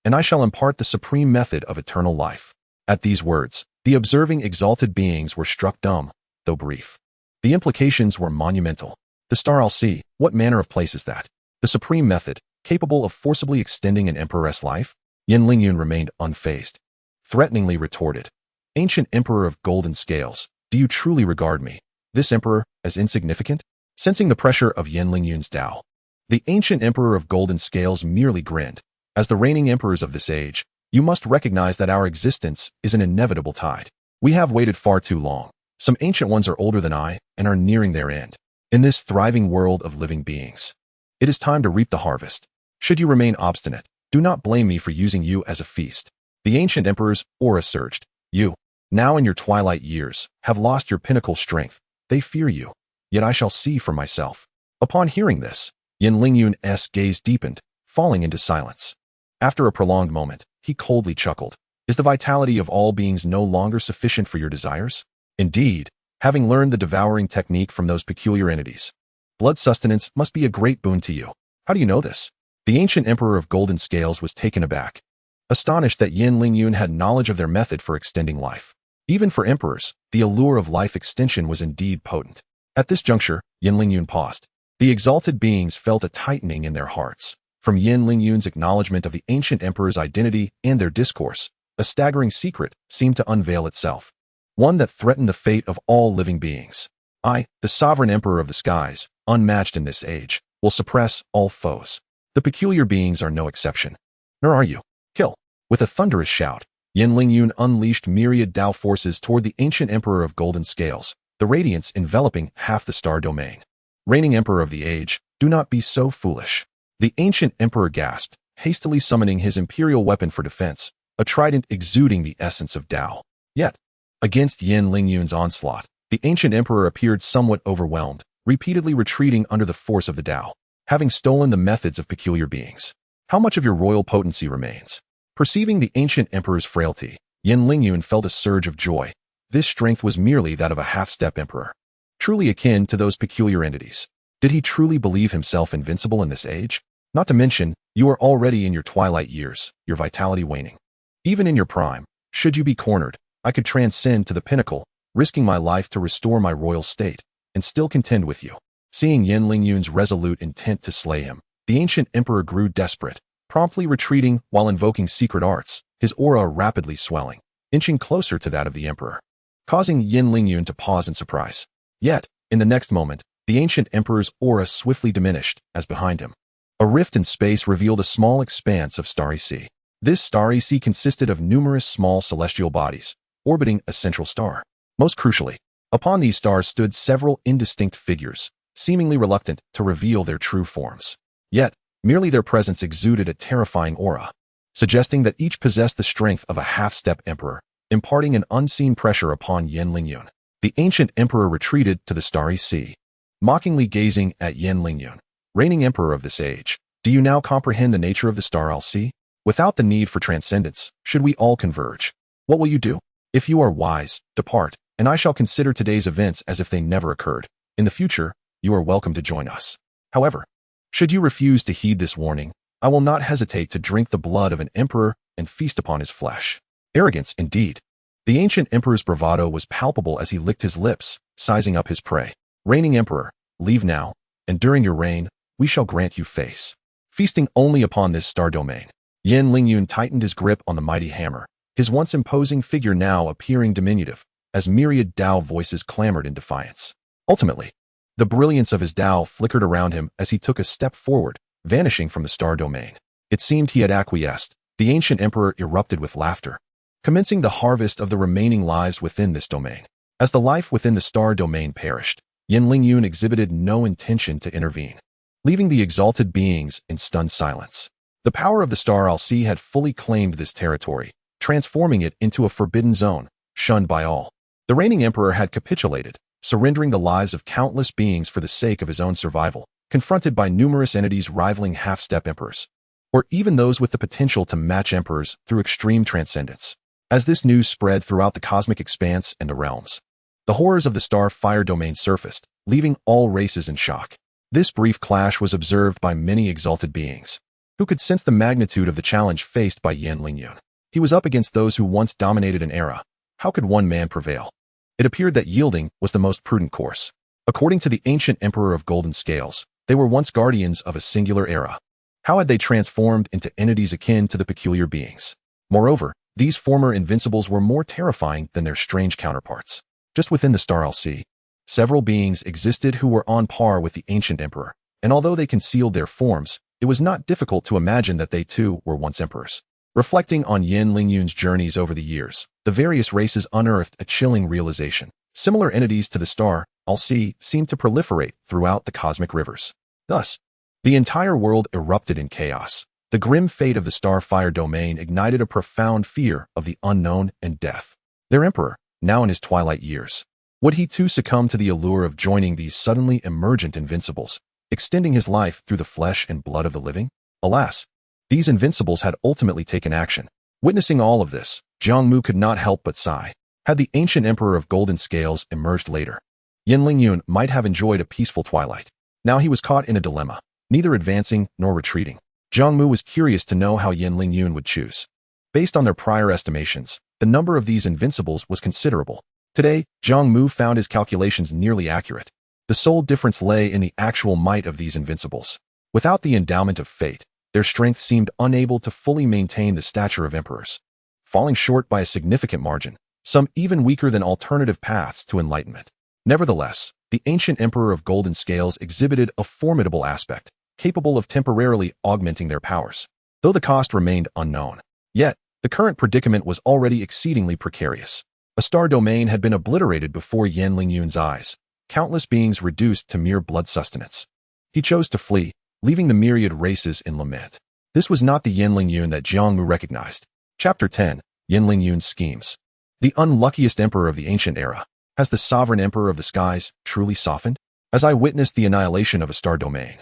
and I shall impart the supreme method of eternal life. At these words, the observing exalted beings were struck dumb, though brief. The implications were monumental. The star I'll what manner of place is that? The supreme method, capable of forcibly extending an emperor's life? Yin Lingyun remained unfazed. Threateningly retorted, Ancient Emperor of Golden Scales, do you truly regard me, this emperor, as insignificant? Sensing the pressure of Yin Lingyun's Tao, the Ancient Emperor of Golden Scales merely grinned. As the reigning emperors of this age, you must recognize that our existence is an inevitable tide. We have waited far too long. Some ancient ones are older than I and are nearing their end. In this thriving world of living beings, it is time to reap the harvest. Should you remain obstinate, do not blame me for using you as a feast. The ancient emperor's aura surged. You, now in your twilight years, have lost your pinnacle strength. They fear you, yet I shall see for myself. Upon hearing this, Yin Lingyun's gaze deepened, falling into silence. After a prolonged moment, he coldly chuckled. Is the vitality of all beings no longer sufficient for your desires? Indeed, having learned the devouring technique from those peculiar entities, blood sustenance must be a great boon to you. How do you know this? The ancient emperor of Golden Scales was taken aback, astonished that Yin Lingyun had knowledge of their method for extending life. Even for emperors, the allure of life extension was indeed potent. At this juncture, Yin Lingyun paused. The exalted beings felt a tightening in their hearts. From Yin Lingyun's acknowledgement of the ancient emperor's identity and their discourse, a staggering secret seemed to unveil itself, one that threatened the fate of all living beings. I, the sovereign emperor of the skies, unmatched in this age, will suppress all foes. The peculiar beings are no exception. Nor are you. Kill. With a thunderous shout, Yin Lingyun unleashed myriad Tao forces toward the ancient emperor of Golden Scales, the radiance enveloping half the star domain. Reigning emperor of the age, do not be so foolish. The ancient emperor gasped, hastily summoning his imperial weapon for defense, a trident exuding the essence of Tao. Yet, against Yin Lingyun's onslaught, the ancient emperor appeared somewhat overwhelmed, repeatedly retreating under the force of the Tao, having stolen the methods of peculiar beings. How much of your royal potency remains? Perceiving the ancient emperor's frailty, Yin Lingyun felt a surge of joy. This strength was merely that of a half-step emperor, truly akin to those peculiar entities. Did he truly believe himself invincible in this age? Not to mention, you are already in your twilight years, your vitality waning. Even in your prime, should you be cornered, I could transcend to the pinnacle, risking my life to restore my royal state, and still contend with you. Seeing Yin Lingyun's resolute intent to slay him, the ancient emperor grew desperate, promptly retreating while invoking secret arts, his aura rapidly swelling, inching closer to that of the emperor, causing Yin Lingyun to pause in surprise. Yet, in the next moment, the ancient emperor's aura swiftly diminished, as behind him, a rift in space revealed a small expanse of starry sea. This starry sea consisted of numerous small celestial bodies, orbiting a central star. Most crucially, upon these stars stood several indistinct figures, seemingly reluctant to reveal their true forms. Yet, merely their presence exuded a terrifying aura, suggesting that each possessed the strength of a half-step emperor, imparting an unseen pressure upon Yin Lingyun. The ancient emperor retreated to the starry sea, mockingly gazing at Yin Lingyun. Reigning emperor of this age, do you now comprehend the nature of the star I'll see? Without the need for transcendence, should we all converge? What will you do? If you are wise, depart, and I shall consider today's events as if they never occurred. In the future, you are welcome to join us. However, should you refuse to heed this warning, I will not hesitate to drink the blood of an emperor and feast upon his flesh. Arrogance, indeed. The ancient emperor's bravado was palpable as he licked his lips, sizing up his prey. Reigning emperor, leave now, and during your reign, we shall grant you face. Feasting only upon this star domain. Yin Lingyun tightened his grip on the mighty hammer, his once imposing figure now appearing diminutive, as myriad Tao voices clamored in defiance. Ultimately, the brilliance of his Tao flickered around him as he took a step forward, vanishing from the star domain. It seemed he had acquiesced. The ancient emperor erupted with laughter, commencing the harvest of the remaining lives within this domain. As the life within the star domain perished, Yin Lingyun exhibited no intention to intervene, leaving the exalted beings in stunned silence. The power of the star I'll see had fully claimed this territory, transforming it into a forbidden zone, shunned by all. The reigning emperor had capitulated, surrendering the lives of countless beings for the sake of his own survival, confronted by numerous entities rivaling half-step emperors, or even those with the potential to match emperors through extreme transcendence. As this news spread throughout the cosmic expanse and the realms, the horrors of the star-fire domain surfaced, leaving all races in shock. This brief clash was observed by many exalted beings, who could sense the magnitude of the challenge faced by Yan Lingyun. He was up against those who once dominated an era. How could one man prevail? It appeared that yielding was the most prudent course. According to the ancient emperor of Golden Scales, they were once guardians of a singular era. How had they transformed into entities akin to the peculiar beings? Moreover, these former invincibles were more terrifying than their strange counterparts. Just within the Star LC, several beings existed who were on par with the ancient emperor, and although they concealed their forms, it was not difficult to imagine that they too were once emperors. Reflecting on Yan Lingyun's journeys over the years, the various races unearthed a chilling realization. Similar entities to the Star LC seemed to proliferate throughout the cosmic rivers. Thus, the entire world erupted in chaos. The grim fate of the Starfire domain ignited a profound fear of the unknown and death. Their emperor, now in his twilight years, would he too succumb to the allure of joining these suddenly emergent invincibles, extending his life through the flesh and blood of the living? Alas, these invincibles had ultimately taken action. Witnessing all of this, Jiang Mu could not help but sigh. Had the ancient emperor of Golden Scales emerged later, Yan Lingyun might have enjoyed a peaceful twilight. Now he was caught in a dilemma, neither advancing nor retreating. Jiang Mu was curious to know how Yan Lingyun would choose. Based on their prior estimations, the number of these invincibles was considerable. Today, Jiang Mu found his calculations nearly accurate. The sole difference lay in the actual might of these invincibles. Without the endowment of fate, their strength seemed unable to fully maintain the stature of emperors, falling short by a significant margin, some even weaker than alternative paths to enlightenment. Nevertheless, the ancient emperor of Golden Scales exhibited a formidable aspect, capable of temporarily augmenting their powers, though the cost remained unknown. Yet, the current predicament was already exceedingly precarious. A star domain had been obliterated before Yan Lingyun's eyes, countless beings reduced to mere blood sustenance. He chose to flee, leaving the myriad races in lament. This was not the Yan Lingyun that Jiang Mu recognized. Chapter 10. Yan Lingyun's Schemes. The unluckiest emperor of the ancient era. Has the sovereign emperor of the skies truly softened? As I witnessed the annihilation of a star domain,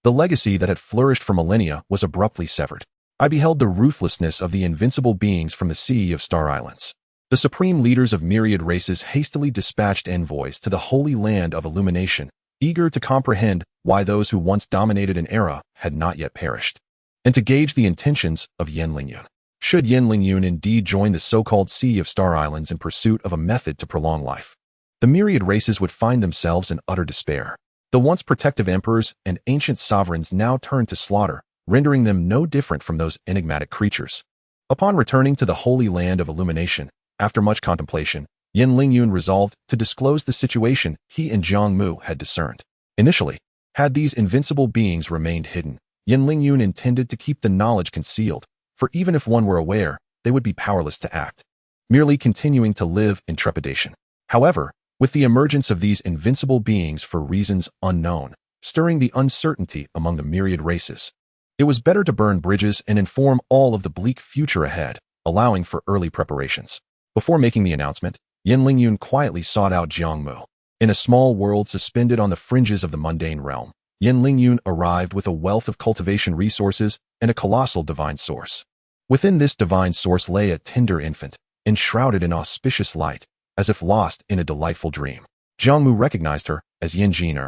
the legacy that had flourished for millennia was abruptly severed. I beheld the ruthlessness of the invincible beings from the sea of star islands. The supreme leaders of myriad races hastily dispatched envoys to the holy land of illumination, eager to comprehend why those who once dominated an era had not yet perished, and to gauge the intentions of Yan Lingyun. Should Yan Lingyun indeed join the so-called Sea of Star Islands in pursuit of a method to prolong life, the myriad races would find themselves in utter despair. The once protective emperors and ancient sovereigns now turned to slaughter, rendering them no different from those enigmatic creatures. Upon returning to the holy land of illumination, after much contemplation, Yan Lingyun resolved to disclose the situation he and Jiang Mu had discerned. Initially, had these invincible beings remained hidden, Yan Lingyun intended to keep the knowledge concealed, for even if one were aware, they would be powerless to act, merely continuing to live in trepidation. However, with the emergence of these invincible beings for reasons unknown, stirring the uncertainty among the myriad races, it was better to burn bridges and inform all of the bleak future ahead, allowing for early preparations. Before making the announcement, Yan Lingyun quietly sought out Jiang Mu. In a small world suspended on the fringes of the mundane realm, Yan Lingyun arrived with a wealth of cultivation resources and a colossal divine source. Within this divine source lay a tender infant, enshrouded in auspicious light, as if lost in a delightful dream. Jiang Mu recognized her as Yan Jin.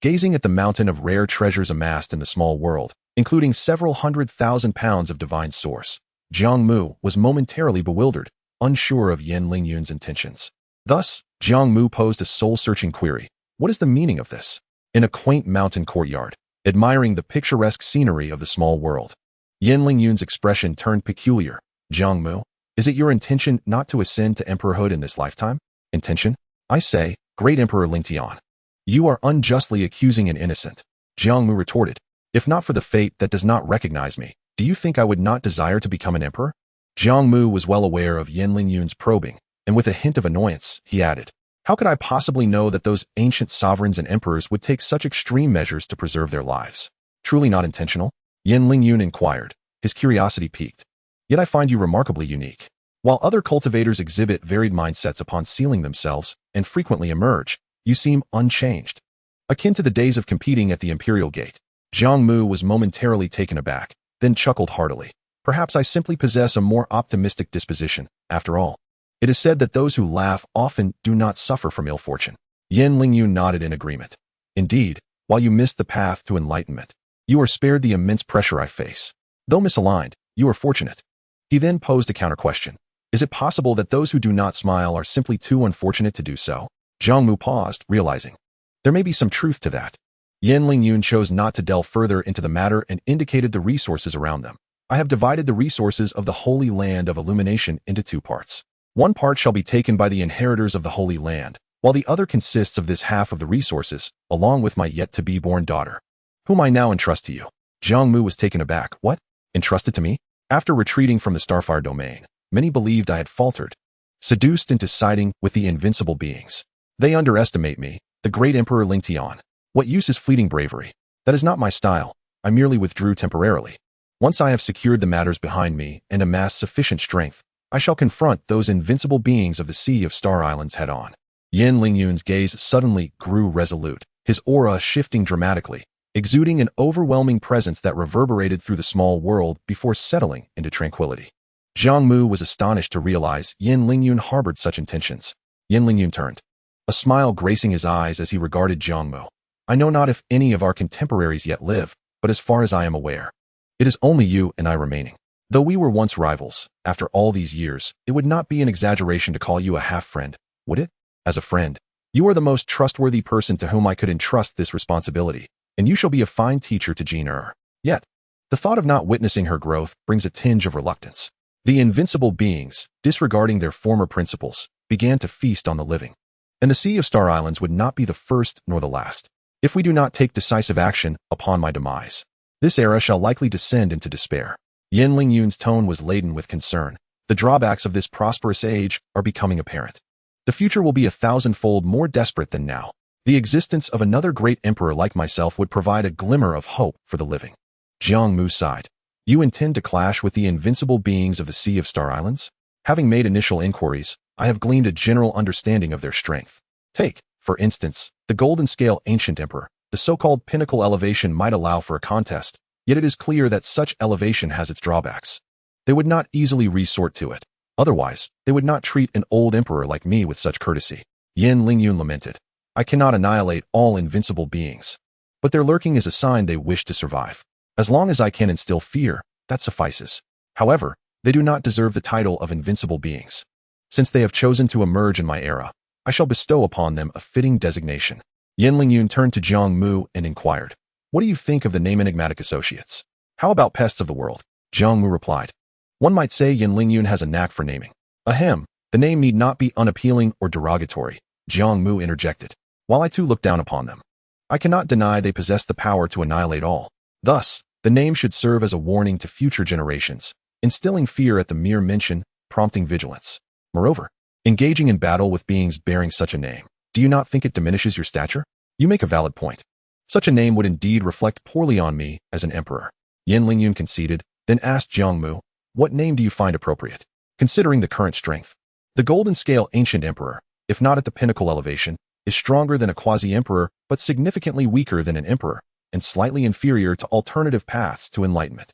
Gazing at the mountain of rare treasures amassed in the small world, including several 100,000 pounds of divine source, Jiang Mu was momentarily bewildered, unsure of Yan Lingyun's intentions. Thus, Jiang Mu posed a soul-searching query. What is the meaning of this? In a quaint mountain courtyard, admiring the picturesque scenery of the small world, Yan Lingyun's expression turned peculiar. Jiang Mu, is it your intention not to ascend to emperorhood in this lifetime? Intention? I say, great Emperor Lingtian. You are unjustly accusing an innocent. Jiang Mu retorted. If not for the fate that does not recognize me, do you think I would not desire to become an emperor? Jiang Mu was well aware of Yan Lingyun's probing, and with a hint of annoyance, he added, how could I possibly know that those ancient sovereigns and emperors would take such extreme measures to preserve their lives? Truly not intentional? Yan Lingyun inquired, his curiosity piqued. Yet I find you remarkably unique. While other cultivators exhibit varied mindsets upon sealing themselves and frequently emerge, you seem unchanged. Akin to the days of competing at the Imperial Gate. Jiang Mu was momentarily taken aback, then chuckled heartily. Perhaps I simply possess a more optimistic disposition, after all. It is said that those who laugh often do not suffer from ill fortune. Yin Lingyun nodded in agreement. Indeed, while you missed the path to enlightenment, you are spared the immense pressure I face. Though misaligned, you are fortunate. He then posed a counter-question. Is it possible that those who do not smile are simply too unfortunate to do so? Jiang Mu paused, realizing there may be some truth to that. Yin Lingyun chose not to delve further into the matter and indicated the resources around them. I have divided the resources of the Holy Land of Illumination into 2 parts. One part shall be taken by the inheritors of the Holy Land, while the other consists of this half of the resources, along with my yet-to-be-born daughter, whom I now entrust to you. Jiang Mu was taken aback. What? Entrusted to me? After retreating from the Starfire domain, many believed I had faltered, seduced into siding with the invincible beings. They underestimate me, the great Emperor Ling Tian. What use is fleeting bravery? That is not my style. I merely withdrew temporarily. Once I have secured the matters behind me and amassed sufficient strength, I shall confront those invincible beings of the Sea of Star Islands head-on. Yin Lingyun's gaze suddenly grew resolute, his aura shifting dramatically, exuding an overwhelming presence that reverberated through the small world before settling into tranquility. Jiang Mu was astonished to realize Yin Lingyun harbored such intentions. Yin Lingyun turned, a smile gracing his eyes as he regarded Jiang Mu. I know not if any of our contemporaries yet live, but as far as I am aware, it is only you and I remaining. Though we were once rivals, after all these years, it would not be an exaggeration to call you a half-friend, would it? As a friend, you are the most trustworthy person to whom I could entrust this responsibility, and you shall be a fine teacher to Jean Er. Yet, the thought of not witnessing her growth brings a tinge of reluctance. The invincible beings, disregarding their former principles, began to feast on the living. And the Sea of Star Islands would not be the first nor the last. If we do not take decisive action upon my demise, this era shall likely descend into despair. Yin Lingyun's tone was laden with concern. The drawbacks of this prosperous age are becoming apparent. The future will be 1,000-fold more desperate than now. The existence of another great emperor like myself would provide a glimmer of hope for the living. Jiang Mu sighed. You intend to clash with the invincible beings of the Sea of Star Islands? Having made initial inquiries, I have gleaned a general understanding of their strength. Take, for instance, the Golden Scale Ancient Emperor. The so-called pinnacle elevation might allow for a contest, yet it is clear that such elevation has its drawbacks. They would not easily resort to it. Otherwise, they would not treat an old emperor like me with such courtesy. Yin Lingyun lamented. I cannot annihilate all invincible beings, but their lurking is a sign they wish to survive. As long as I can instill fear, that suffices. However, they do not deserve the title of invincible beings. Since they have chosen to emerge in my era, I shall bestow upon them a fitting designation. Yin Lingyun turned to Jiang Mu and inquired, what do you think of the name Enigmatic Associates? How about pests of the world? Jiang Mu replied. One might say Yin Lingyun has a knack for naming. Ahem, the name need not be unappealing or derogatory, Jiang Mu interjected. While I too look down upon them, I cannot deny they possess the power to annihilate all. Thus, the name should serve as a warning to future generations, instilling fear at the mere mention, prompting vigilance. Moreover, engaging in battle with beings bearing such a name, do you not think it diminishes your stature? You make a valid point. Such a name would indeed reflect poorly on me as an emperor. Yin Lingyun conceded, then asked Jiang Mu, what name do you find appropriate, considering the current strength? The Golden Scale Ancient Emperor, if not at the pinnacle elevation, is stronger than a quasi-emperor, but significantly weaker than an emperor, and slightly inferior to alternative paths to enlightenment.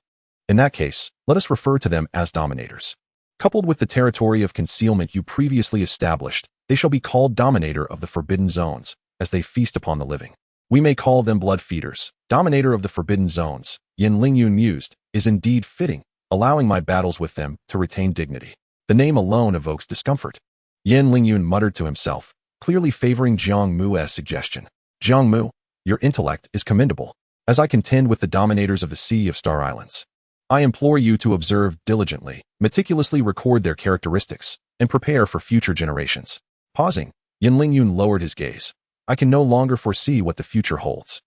In that case, let us refer to them as dominators. Coupled with the territory of concealment you previously established, they shall be called Dominator of the Forbidden Zones, as they feast upon the living. We may call them Blood Feeders. Dominator of the Forbidden Zones, Yin Lingyun mused, is indeed fitting, allowing my battles with them to retain dignity. The name alone evokes discomfort. Yin Lingyun muttered to himself, clearly favoring Jiang Mu's suggestion. Jiang Mu, your intellect is commendable. As I contend with the dominators of the Sea of Star Islands, I implore you to observe diligently, meticulously record their characteristics, and prepare for future generations. Pausing, Yin Lingyun lowered his gaze. I can no longer foresee what the future holds.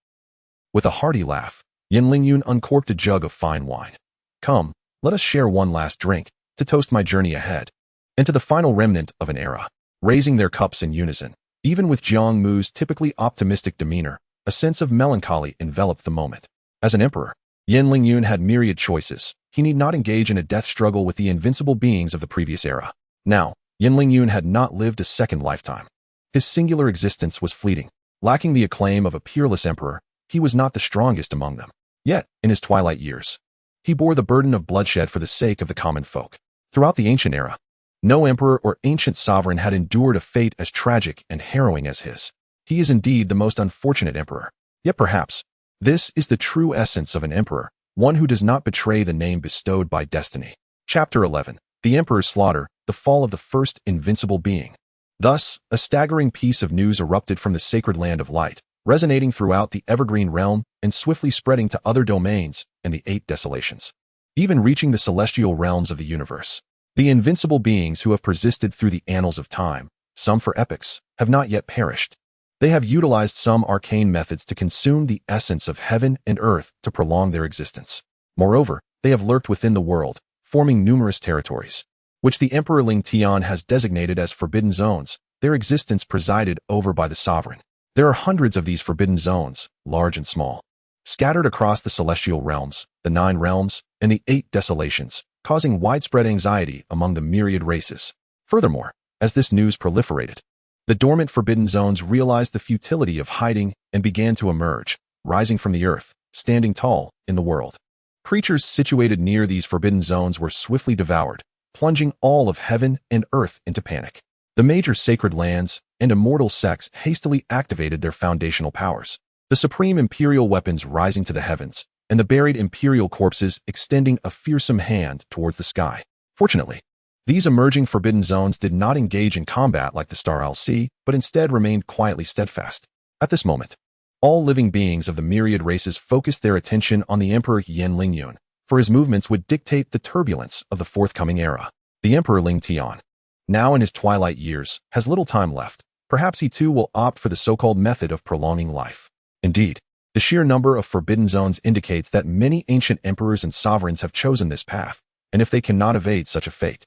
With a hearty laugh, Yin Lingyun uncorked a jug of fine wine. Come, let us share one last drink, to toast my journey ahead, and to the final remnant of an era. Raising their cups in unison, even with Jiang Mu's typically optimistic demeanor, a sense of melancholy enveloped the moment. As an emperor, Yin Lingyun had myriad choices. He need not engage in a death struggle with the invincible beings of the previous era. Now, Yin Lingyun had not lived a second lifetime. His singular existence was fleeting. Lacking the acclaim of a peerless emperor, he was not the strongest among them. Yet, in his twilight years, he bore the burden of bloodshed for the sake of the common folk. Throughout the ancient era, no emperor or ancient sovereign had endured a fate as tragic and harrowing as his. He is indeed the most unfortunate emperor. Yet perhaps, this is the true essence of an emperor, one who does not betray the name bestowed by destiny. Chapter 11. The Emperor's Slaughter, the Fall of the First Invincible Being. Thus, a staggering piece of news erupted from the sacred land of light, resonating throughout the evergreen realm and swiftly spreading to other domains and the eight desolations, even reaching the celestial realms of the universe. The invincible beings who have persisted through the annals of time, some for epochs, have not yet perished. They have utilized some arcane methods to consume the essence of heaven and earth to prolong their existence. Moreover, they have lurked within the world, forming numerous territories, which the Emperor Ling Tian has designated as forbidden zones, their existence presided over by the sovereign. There are hundreds of these forbidden zones, large and small, scattered across the celestial realms, the 9 realms, and the 8 desolations, causing widespread anxiety among the myriad races. Furthermore, as this news proliferated, the dormant forbidden zones realized the futility of hiding and began to emerge, rising from the earth, standing tall in the world. Creatures situated near these forbidden zones were swiftly devoured, plunging all of heaven and earth into panic. The major sacred lands and immortal sects hastily activated their foundational powers, the supreme imperial weapons rising to the heavens, and the buried imperial corpses extending a fearsome hand towards the sky. Fortunately, these emerging forbidden zones did not engage in combat like the Star Isle Sea, but instead remained quietly steadfast. At this moment, all living beings of the myriad races focused their attention on the Emperor Yin Lingyun, for his movements would dictate the turbulence of the forthcoming era. The Emperor Ling Tian, now in his twilight years, has little time left. Perhaps he too will opt for the so-called method of prolonging life. Indeed, the sheer number of forbidden zones indicates that many ancient emperors and sovereigns have chosen this path, and if they cannot evade such a fate,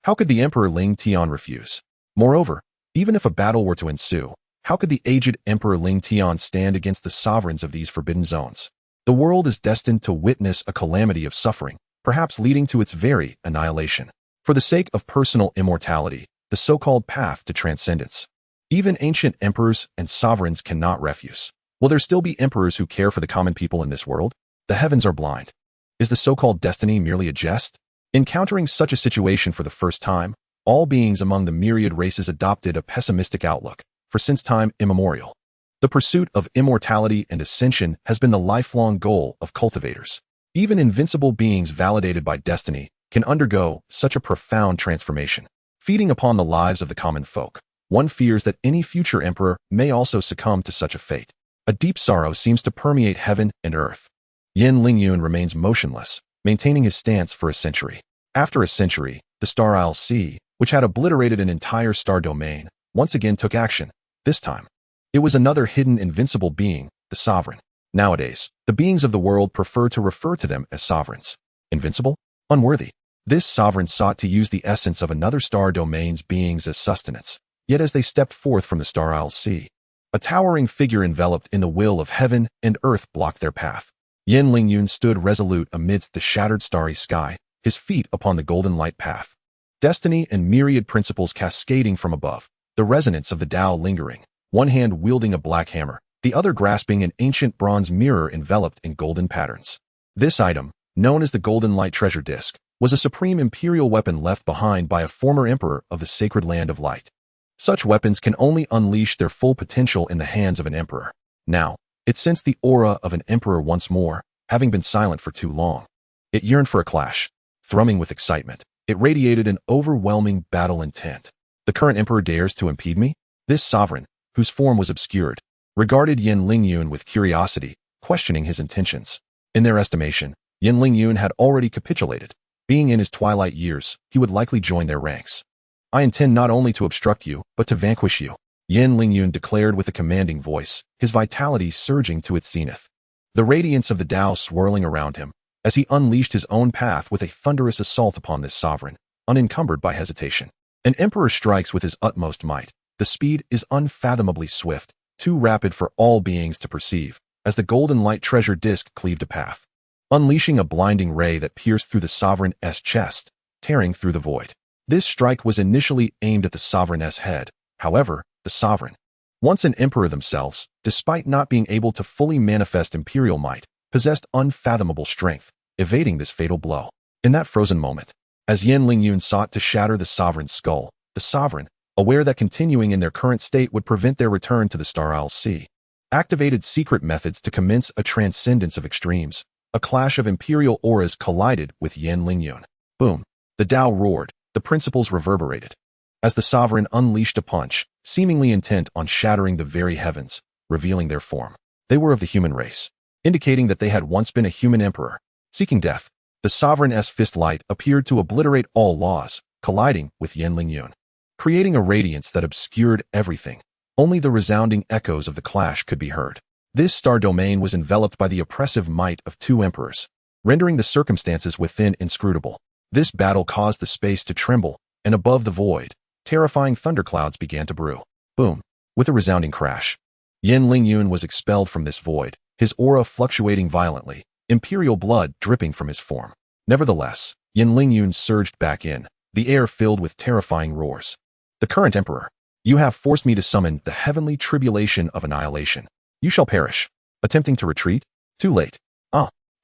how could the Emperor Ling Tian refuse? Moreover, even if a battle were to ensue, how could the aged Emperor Ling Tian stand against the sovereigns of these forbidden zones? The world is destined to witness a calamity of suffering, perhaps leading to its very annihilation. For the sake of personal immortality, the so-called path to transcendence, even ancient emperors and sovereigns cannot refuse. Will there still be emperors who care for the common people in this world? The heavens are blind. Is the so-called destiny merely a jest? Encountering such a situation for the first time, all beings among the myriad races adopted a pessimistic outlook, for since time immemorial, the pursuit of immortality and ascension has been the lifelong goal of cultivators. Even invincible beings validated by destiny can undergo such a profound transformation. Feeding upon the lives of the common folk, one fears that any future emperor may also succumb to such a fate. A deep sorrow seems to permeate heaven and earth. Yin Lingyun remains motionless, maintaining his stance for a century. After a century, the Star Isle Sea, which had obliterated an entire star domain, once again took action. This time, it was another hidden invincible being, the sovereign. Nowadays, the beings of the world prefer to refer to them as sovereigns. Invincible? Unworthy. This sovereign sought to use the essence of another star domain's beings as sustenance. Yet as they stepped forth from the Star Isle Sea, a towering figure enveloped in the will of heaven and earth blocked their path. Yin Lingyun stood resolute amidst the shattered starry sky, his feet upon the golden light path. Destiny and myriad principles cascading from above, the resonance of the Tao lingering, one hand wielding a black hammer, the other grasping an ancient bronze mirror enveloped in golden patterns. This item, known as the Golden Light Treasure Disc, was a supreme imperial weapon left behind by a former emperor of the sacred land of light. Such weapons can only unleash their full potential in the hands of an emperor. Now, it sensed the aura of an emperor once more, having been silent for too long. It yearned for a clash. Thrumming with excitement, it radiated an overwhelming battle intent. The current emperor dares to impede me? This sovereign, whose form was obscured, regarded Yin Lingyun with curiosity, questioning his intentions. In their estimation, Yin Lingyun had already capitulated. Being in his twilight years, he would likely join their ranks. I intend not only to obstruct you, but to vanquish you, Yin Lingyun declared with a commanding voice, his vitality surging to its zenith. The radiance of the Tao swirling around him, as he unleashed his own path with a thunderous assault upon this sovereign, unencumbered by hesitation. An emperor strikes with his utmost might. The speed is unfathomably swift, too rapid for all beings to perceive, as the golden light treasure disc cleaved a path. unleashing a blinding ray that pierced through the sovereign's chest, tearing through the void. This strike was initially aimed at the sovereign's head. However, the sovereign, once an emperor themselves, despite not being able to fully manifest imperial might, possessed unfathomable strength, evading this fatal blow. In that frozen moment, as Yin Lingyun sought to shatter the sovereign's skull, the sovereign, aware that continuing in their current state would prevent their return to the Star Isle Sea, activated secret methods to commence a transcendence of extremes. A clash of imperial auras collided with Yin Lingyun. Boom! The Tao roared, the principles reverberated. As the sovereign unleashed a punch, seemingly intent on shattering the very heavens, revealing their form. They were of the human race, indicating that they had once been a human emperor. Seeking death, the sovereign's fist light appeared to obliterate all laws, colliding with Yin Lingyun, creating a radiance that obscured everything. Only the resounding echoes of the clash could be heard. This star domain was enveloped by the oppressive might of two emperors, rendering the circumstances within inscrutable. This battle caused the space to tremble, and above the void, terrifying thunderclouds began to brew. Boom! With a resounding crash, Yin Lingyun was expelled from this void, his aura fluctuating violently, imperial blood dripping from his form. Nevertheless, Yin Lingyun surged back in, the air filled with terrifying roars. The current emperor, you have forced me to summon the heavenly tribulation of annihilation. You shall perish. Attempting to retreat? Too late.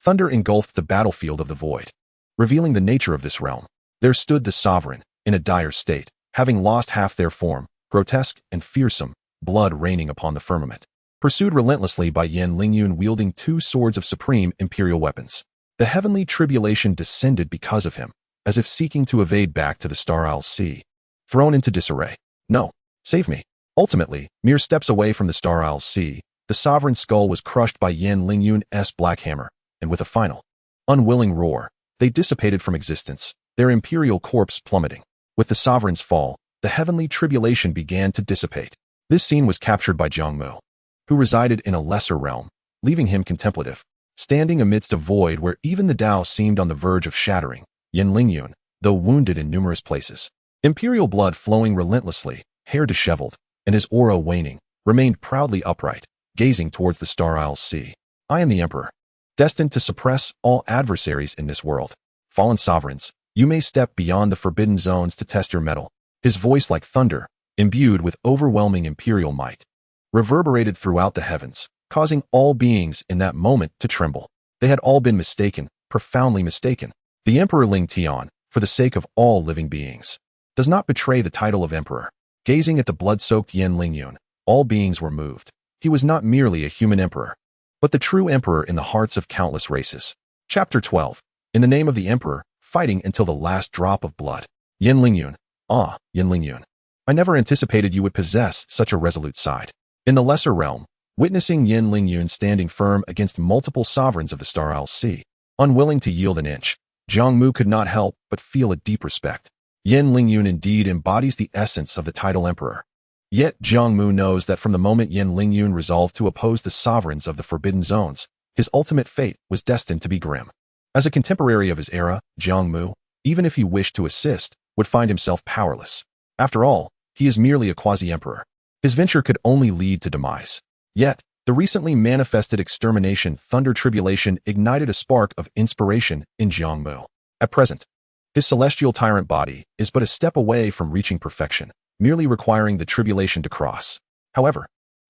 Thunder engulfed the battlefield of the void. Revealing the nature of this realm, there stood the sovereign, in a dire state, having lost half their form, grotesque and fearsome, blood raining upon the firmament. Pursued relentlessly by Yin Lingyun wielding two swords of supreme imperial weapons. The heavenly tribulation descended because of him, as if seeking to evade back to the Star Isle Sea. Thrown into disarray. No, save me. Ultimately, mere steps away from the Star Isle Sea, the sovereign's skull was crushed by Yin Lingyun's black hammer, and with a final, unwilling roar, they dissipated from existence, their imperial corpse plummeting. With the sovereign's fall, the heavenly tribulation began to dissipate. This scene was captured by Jiang Mu, who resided in a lesser realm, leaving him contemplative, standing amidst a void where even the Tao seemed on the verge of shattering. Yin Lingyun, though wounded in numerous places, imperial blood flowing relentlessly, hair disheveled, and his aura waning, remained proudly upright, gazing towards the Star Isle Sea. I am the Emperor, destined to suppress all adversaries in this world. Fallen sovereigns, you may step beyond the forbidden zones to test your mettle. His voice like thunder, imbued with overwhelming imperial might, reverberated throughout the heavens, causing all beings in that moment to tremble. They had all been mistaken, profoundly mistaken. The Emperor Ling Tian, for the sake of all living beings, does not betray the title of emperor. Gazing at the blood-soaked Yin Lingyun, all beings were moved. He was not merely a human emperor, but the true emperor in the hearts of countless races. Chapter 12. In the name of the emperor, fighting until the last drop of blood. Yin Lingyun. Yin Lingyun. I never anticipated you would possess such a resolute side. In the lesser realm, witnessing Yin Lingyun standing firm against multiple sovereigns of the Star Isle Sea, unwilling to yield an inch, Jiang Mu could not help but feel a deep respect. Yin Lingyun indeed embodies the essence of the title emperor. Yet Jiang Mu knows that from the moment Yin Lingyun resolved to oppose the sovereigns of the Forbidden Zones, his ultimate fate was destined to be grim. As a contemporary of his era, Jiang Mu, even if he wished to assist, would find himself powerless. After all, he is merely a quasi-emperor. His venture could only lead to demise. Yet, the recently manifested extermination Thunder Tribulation ignited a spark of inspiration in Jiang Mu. At present, his celestial tyrant body is but a step away from reaching perfection, merely requiring the tribulation to cross. However,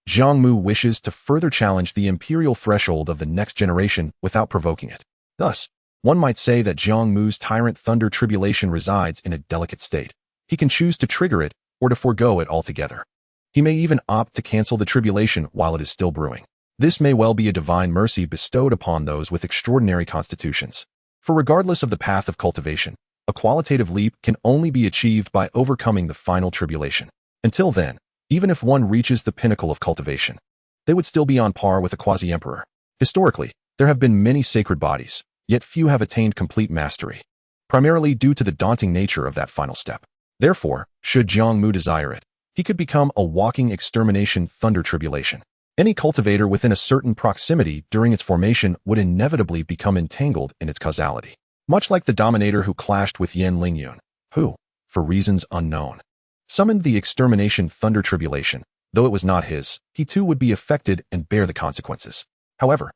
Jiang Mu wishes to further challenge the imperial threshold of the next generation without provoking it. Thus, one might say that Jiang Mu's tyrant Thunder Tribulation resides in a delicate state. He can choose to trigger it or to forego it altogether. He may even opt to cancel the tribulation while it is still brewing. This may well be a divine mercy bestowed upon those with extraordinary constitutions. For regardless of the path of cultivation, a qualitative leap can only be achieved by overcoming the final tribulation. Until then, even if one reaches the pinnacle of cultivation, they would still be on par with a quasi-emperor. Historically, there have been many sacred bodies, yet few have attained complete mastery, primarily due to the daunting nature of that final step. Therefore, should Jiang Mu desire it, he could become a walking extermination Thunder Tribulation. Any cultivator within a certain proximity during its formation would inevitably become entangled in its causality. Much like the Dominator who clashed with Yin Lingyun, who, for reasons unknown, summoned the extermination Thunder Tribulation. Though it was not his, he too would be affected and bear the consequences. However,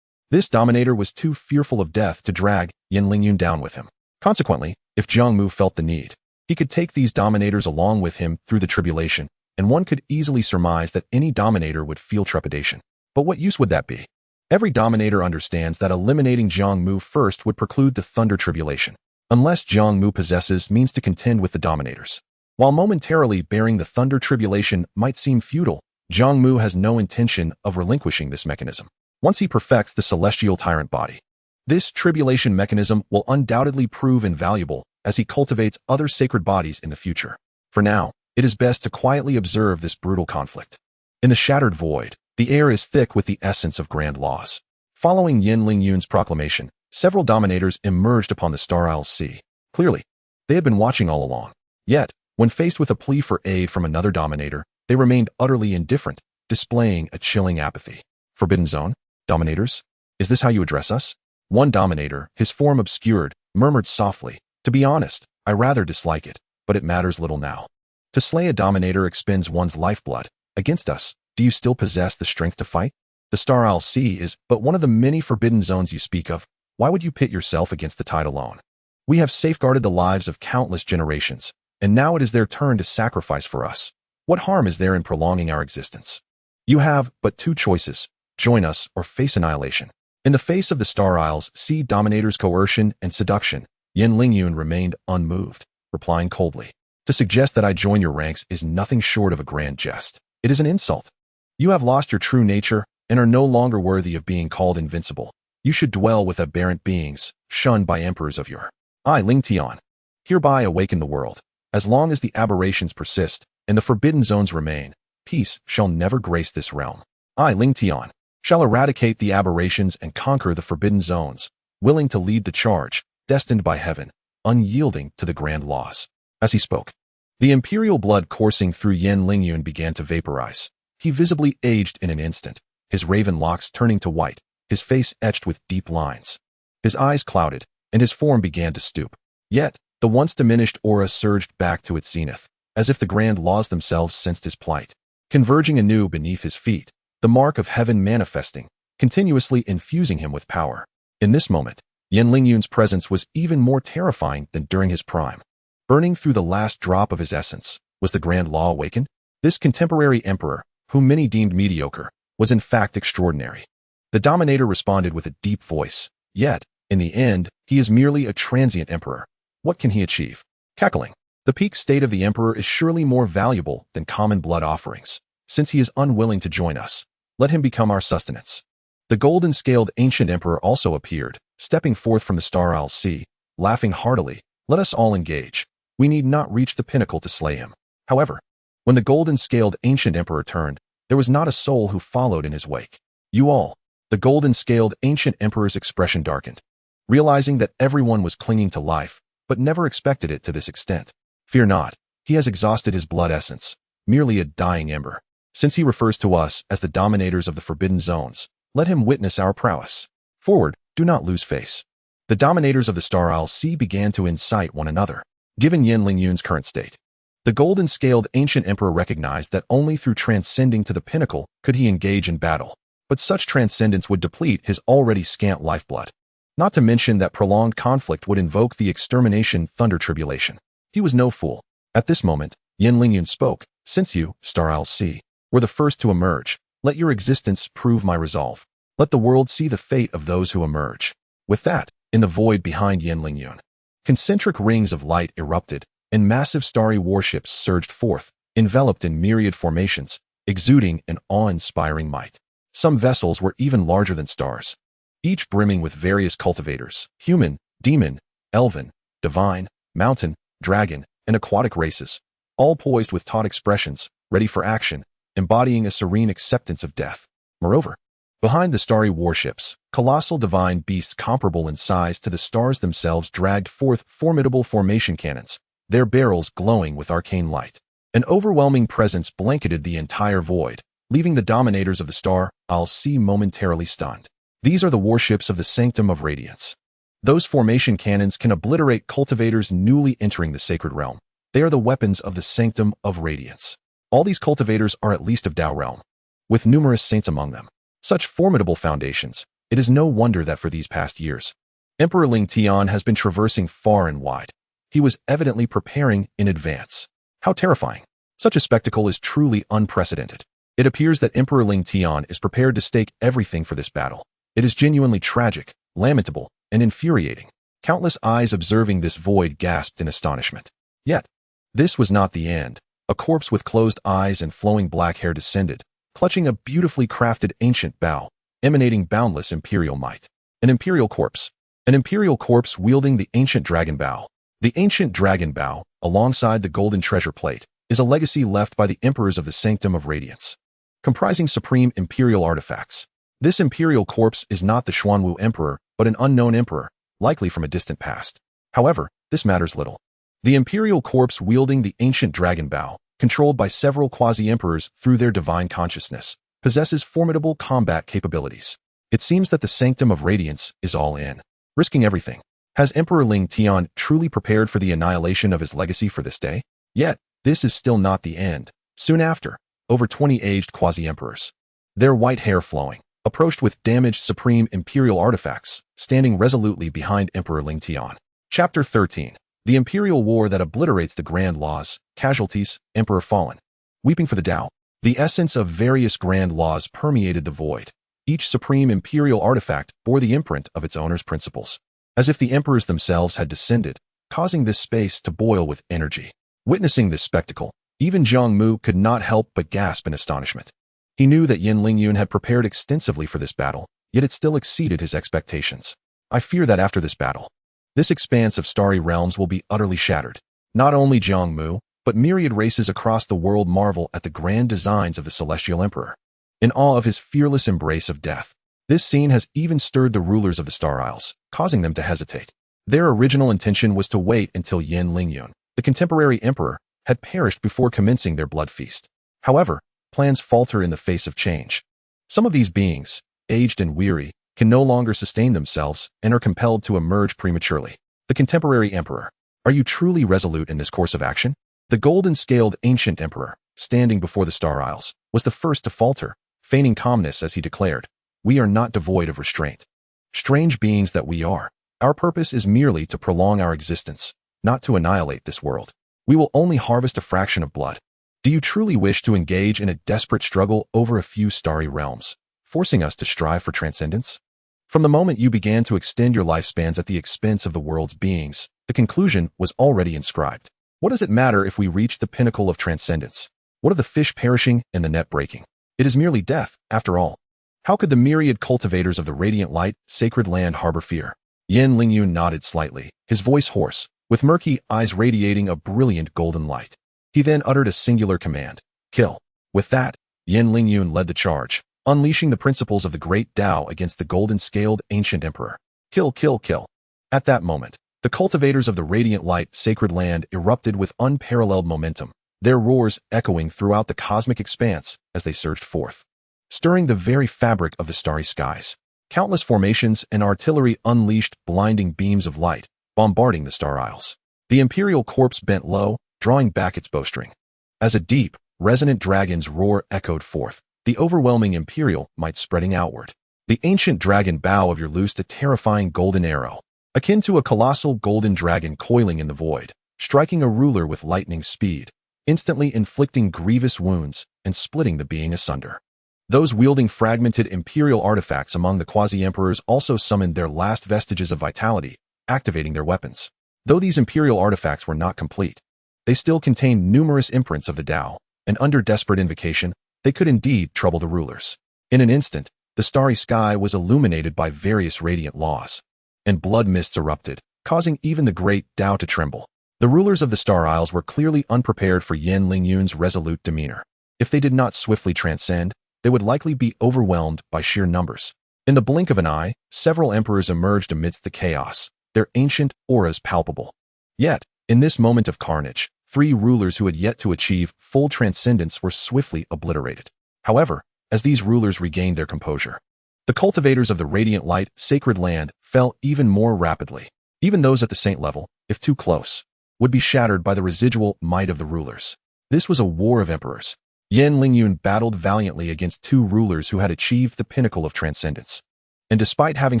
This dominator was too fearful of death to drag Yin Lingyun down with him. Consequently, if Jiang Mu felt the need, he could take these dominators along with him through the tribulation, and one could easily surmise that any dominator would feel trepidation. But what use would that be? Every dominator understands that eliminating Jiang Mu first would preclude the thunder tribulation, unless Jiang Mu possesses means to contend with the dominators. While momentarily bearing the thunder tribulation might seem futile, Jiang Mu has no intention of relinquishing this mechanism. Once he perfects the celestial tyrant body, this tribulation mechanism will undoubtedly prove invaluable as he cultivates other sacred bodies in the future. For now, it is best to quietly observe this brutal conflict. In the shattered void, the air is thick with the essence of grand laws. Following Yin Lingyun's proclamation, several dominators emerged upon the Star Isles Sea. Clearly, they had been watching all along. Yet, when faced with a plea for aid from another dominator, they remained utterly indifferent, displaying a chilling apathy. Forbidden Zone? Dominators? Is this how you address us? One dominator, his form obscured, murmured softly, "To be honest, I rather dislike it, but it matters little now. To slay a dominator expends one's lifeblood. Against us, do you still possess the strength to fight? The Star Isle Sea is but one of the many forbidden zones you speak of. Why would you pit yourself against the tide alone? We have safeguarded the lives of countless generations, and now it is their turn to sacrifice for us. What harm is there in prolonging our existence? You have but two choices: join us or face annihilation." In the face of the Star Isles Sea dominator's coercion and seduction, Yin Lingyun remained unmoved, replying coldly, "To suggest that I join your ranks is nothing short of a grand jest. It is an insult. You have lost your true nature and are no longer worthy of being called invincible. You should dwell with aberrant beings, shunned by emperors of your I, Ling Tian, hereby awaken the world. As long as the aberrations persist and the forbidden zones remain, peace shall never grace this realm. I, Ling Tian, shall eradicate the aberrations and conquer the forbidden zones, willing to lead the charge, destined by heaven, unyielding to the grand laws." As he spoke, the imperial blood coursing through Yin Lingyun began to vaporize. He visibly aged in an instant, his raven locks turning to white, his face etched with deep lines. His eyes clouded, and his form began to stoop. Yet, the once diminished aura surged back to its zenith, as if the grand laws themselves sensed his plight. Converging anew beneath his feet, the mark of heaven manifesting, continuously infusing him with power. In this moment, Yin Lingyun's presence was even more terrifying than during his prime. Burning through the last drop of his essence, was the grand law awakened? This contemporary emperor, whom many deemed mediocre, was in fact extraordinary. The dominator responded with a deep voice, "Yet, in the end, he is merely a transient emperor. What can he achieve?" Cackling, "The peak state of the emperor is surely more valuable than common blood offerings. Since he is unwilling to join us, let him become our sustenance." The golden-scaled ancient emperor also appeared, stepping forth from the Star Isle Sea, laughing heartily. "Let us all engage. We need not reach the pinnacle to slay him." However, when the golden-scaled ancient emperor turned, there was not a soul who followed in his wake. "You all." The golden-scaled ancient emperor's expression darkened, realizing that everyone was clinging to life, but never expected it to this extent. "Fear not, he has exhausted his blood essence, merely a dying ember. Since he refers to us as the dominators of the forbidden zones, let him witness our prowess. Forward, do not lose face." The dominators of the Star Isle Sea began to incite one another. Given Yin Lingyun's current state, the golden-scaled ancient emperor recognized that only through transcending to the pinnacle could he engage in battle, but such transcendence would deplete his already scant lifeblood. Not to mention that prolonged conflict would invoke the extermination thunder tribulation. He was no fool. At this moment, Yin Lingyun spoke, "Since you, Star Isle Sea, were the first to emerge, let your existence prove my resolve. Let the world see the fate of those who emerge." With that, in the void behind Yin Lingyun, concentric rings of light erupted, and massive starry warships surged forth, enveloped in myriad formations, exuding an awe-inspiring might. Some vessels were even larger than stars, each brimming with various cultivators, human, demon, elven, divine, mountain, dragon, and aquatic races, all poised with taut expressions, ready for action, embodying a serene acceptance of death. Moreover, behind the starry warships, colossal divine beasts comparable in size to the stars themselves dragged forth formidable formation cannons, their barrels glowing with arcane light. An overwhelming presence blanketed the entire void, leaving the dominators of the Star Isle Sea momentarily stunned. These are the warships of the Sanctum of Radiance. Those formation cannons can obliterate cultivators newly entering the sacred realm. They are the weapons of the Sanctum of Radiance. All these cultivators are at least of Dao realm, with numerous saints among them. Such formidable foundations, It is no wonder that for these past years, Emperor Ling Tian has been traversing far and wide. He was evidently preparing in advance. How terrifying. Such a spectacle is truly unprecedented. It appears that Emperor Ling Tian is prepared to stake everything for this battle. It is genuinely tragic, lamentable, and infuriating. Countless eyes observing this void gasped in astonishment. Yet, this was not the end. A corpse with closed eyes and flowing black hair descended, clutching a beautifully crafted ancient bow, emanating boundless imperial might. An imperial corpse. An imperial corpse wielding the ancient dragon bow. The ancient dragon bow, alongside the golden treasure plate, is a legacy left by the emperors of the Sanctum of Radiance, comprising supreme imperial artifacts. This imperial corpse is not the Xuanwu emperor, but an unknown emperor, likely from a distant past. However, this matters little. The imperial corpse wielding the ancient dragon bow, controlled by several quasi-emperors through their divine consciousness, possesses formidable combat capabilities. It seems that the Sanctum of Radiance is all in, risking everything. Has Emperor Ling Tian truly prepared for the annihilation of his legacy for this day? Yet, this is still not the end. Soon after, over 20 aged quasi-emperors, their white hair flowing, approached with damaged supreme imperial artifacts, standing resolutely behind Emperor Ling Tian. Chapter 13. The Imperial War that obliterates the grand laws, casualties, Emperor fallen. Weeping for the Tao. The essence of various grand laws permeated the void. Each supreme imperial artifact bore the imprint of its owner's principles, as if the emperors themselves had descended, causing this space to boil with energy. Witnessing this spectacle, even Jiang Mu could not help but gasp in astonishment. He knew that Yin Lingyun had prepared extensively for this battle, yet it still exceeded his expectations. I fear that after this battle, this expanse of starry realms will be utterly shattered. Not only Jiang Mu, but myriad races across the world marvel at the grand designs of the Celestial Emperor, in awe of his fearless embrace of death. This scene has even stirred the rulers of the Star Isles, causing them to hesitate. Their original intention was to wait until Yin Lingyun, the contemporary emperor, had perished before commencing their blood feast. However, plans falter in the face of change. Some of these beings, aged and weary, can no longer sustain themselves and are compelled to emerge prematurely. The contemporary emperor. Are you truly resolute in this course of action? The golden-scaled ancient emperor, standing before the Star Isles, was the first to falter, feigning calmness as he declared, "We are not devoid of restraint. Strange beings that we are. Our purpose is merely to prolong our existence, not to annihilate this world. We will only harvest a fraction of blood. Do you truly wish to engage in a desperate struggle over a few starry realms, forcing us to strive for transcendence? From the moment you began to extend your lifespans at the expense of the world's beings, the conclusion was already inscribed. What does it matter if we reach the pinnacle of transcendence? What of the fish perishing and the net breaking? It is merely death, after all. How could the myriad cultivators of the radiant light, sacred land harbor fear?" Yin Lingyun nodded slightly, his voice hoarse, with murky eyes radiating a brilliant golden light. He then uttered a singular command: "Kill." With that, Yin Lingyun led the charge, unleashing the principles of the great Tao against the golden-scaled ancient emperor. Kill, kill, kill. At that moment, the cultivators of the radiant light, sacred land erupted with unparalleled momentum, their roars echoing throughout the cosmic expanse as they surged forth, stirring the very fabric of the starry skies. Countless formations and artillery unleashed blinding beams of light, bombarding the Star Isles. The imperial corpse bent low, drawing back its bowstring. As a deep, resonant dragon's roar echoed forth, the overwhelming imperial might spreading outward. The ancient dragon bow of your loosed a terrifying golden arrow, akin to a colossal golden dragon coiling in the void, striking a ruler with lightning speed, instantly inflicting grievous wounds and splitting the being asunder. Those wielding fragmented imperial artifacts among the quasi-emperors also summoned their last vestiges of vitality, activating their weapons. Though these imperial artifacts were not complete, they still contained numerous imprints of the Tao, and under desperate invocation, they could indeed trouble the rulers. In an instant, the starry sky was illuminated by various radiant laws, and blood mists erupted, causing even the great Tao to tremble. The rulers of the Star Isles were clearly unprepared for Yin Lingyun's resolute demeanor. If they did not swiftly transcend, they would likely be overwhelmed by sheer numbers. In the blink of an eye, several emperors emerged amidst the chaos, their ancient auras palpable. Yet, in this moment of carnage, 3 rulers who had yet to achieve full transcendence were swiftly obliterated. However, as these rulers regained their composure, the cultivators of the radiant light, sacred land, fell even more rapidly. Even those at the saint level, if too close, would be shattered by the residual might of the rulers. This was a war of emperors. Yin Lingyun battled valiantly against 2 rulers who had achieved the pinnacle of transcendence. and despite having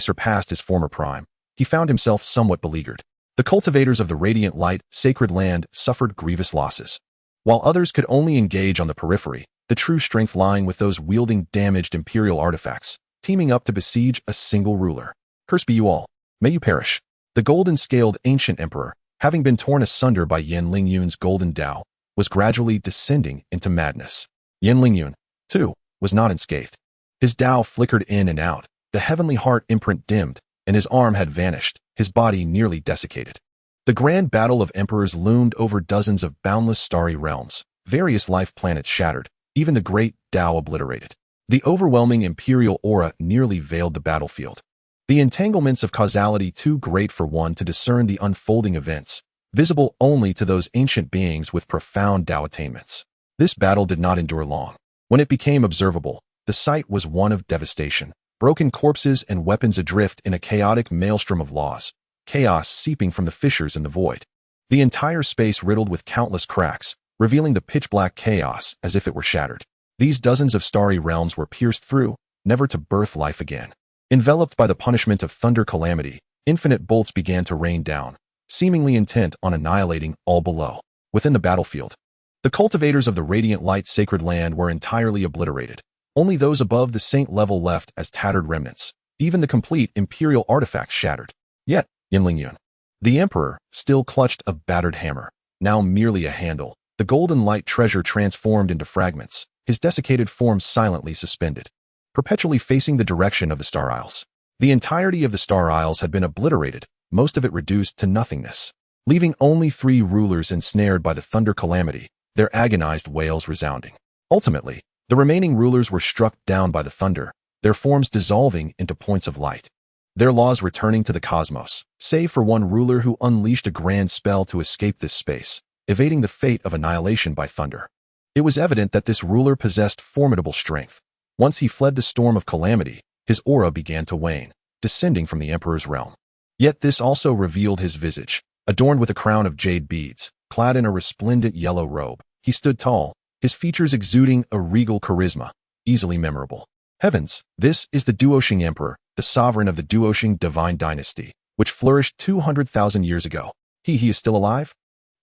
surpassed his former prime, he found himself somewhat beleaguered. The cultivators of the Radiant Light Sacred Land suffered grievous losses. While others could only engage on the periphery, the true strength lying with those wielding damaged imperial artifacts, teaming up to besiege a single ruler. Curse be you all. May you perish. The golden-scaled ancient emperor, having been torn asunder by Yan Lingyun's golden Tao, was gradually descending into madness. Yan Lingyun, too, was not unscathed. His Tao flickered in and out, the heavenly heart imprint dimmed, and his arm had vanished, his body nearly desiccated. The grand battle of emperors loomed over dozens of boundless starry realms, various life planets shattered, even the great Tao obliterated. The overwhelming imperial aura nearly veiled the battlefield. The entanglements of causality too great for one to discern the unfolding events, visible only to those ancient beings with profound Tao attainments. This battle did not endure long. When it became observable, the sight was one of devastation. Broken corpses and weapons adrift in a chaotic maelstrom of laws, chaos seeping from the fissures in the void. The entire space riddled with countless cracks, revealing the pitch-black chaos as if it were shattered. These dozens of starry realms were pierced through, never to birth life again. Enveloped by the punishment of thunder calamity, infinite bolts began to rain down, seemingly intent on annihilating all below. Within the battlefield, the cultivators of the Radiant Light Sacred Land were entirely obliterated. Only those above the saint level left as tattered remnants, even the complete imperial artifacts shattered. Yet, Yan Lingyun, the emperor, still clutched a battered hammer, now merely a handle, the golden light treasure transformed into fragments, his desiccated form silently suspended, perpetually facing the direction of the Star Isles. The entirety of the Star Isles had been obliterated, most of it reduced to nothingness, leaving only 3 rulers ensnared by the thunder calamity, their agonized wails resounding. Ultimately, the remaining rulers were struck down by the thunder, their forms dissolving into points of light, their laws returning to the cosmos, save for one ruler who unleashed a grand spell to escape this space, evading the fate of annihilation by thunder. It was evident that this ruler possessed formidable strength. Once he fled the storm of calamity, his aura began to wane, descending from the emperor's realm. Yet this also revealed his visage, adorned with a crown of jade beads, clad in a resplendent yellow robe. He stood tall, his features exuding a regal charisma, easily memorable. Heavens, this is the Duoxing Emperor, the sovereign of the Duoxing divine dynasty, which flourished 200,000 years ago. He is still alive?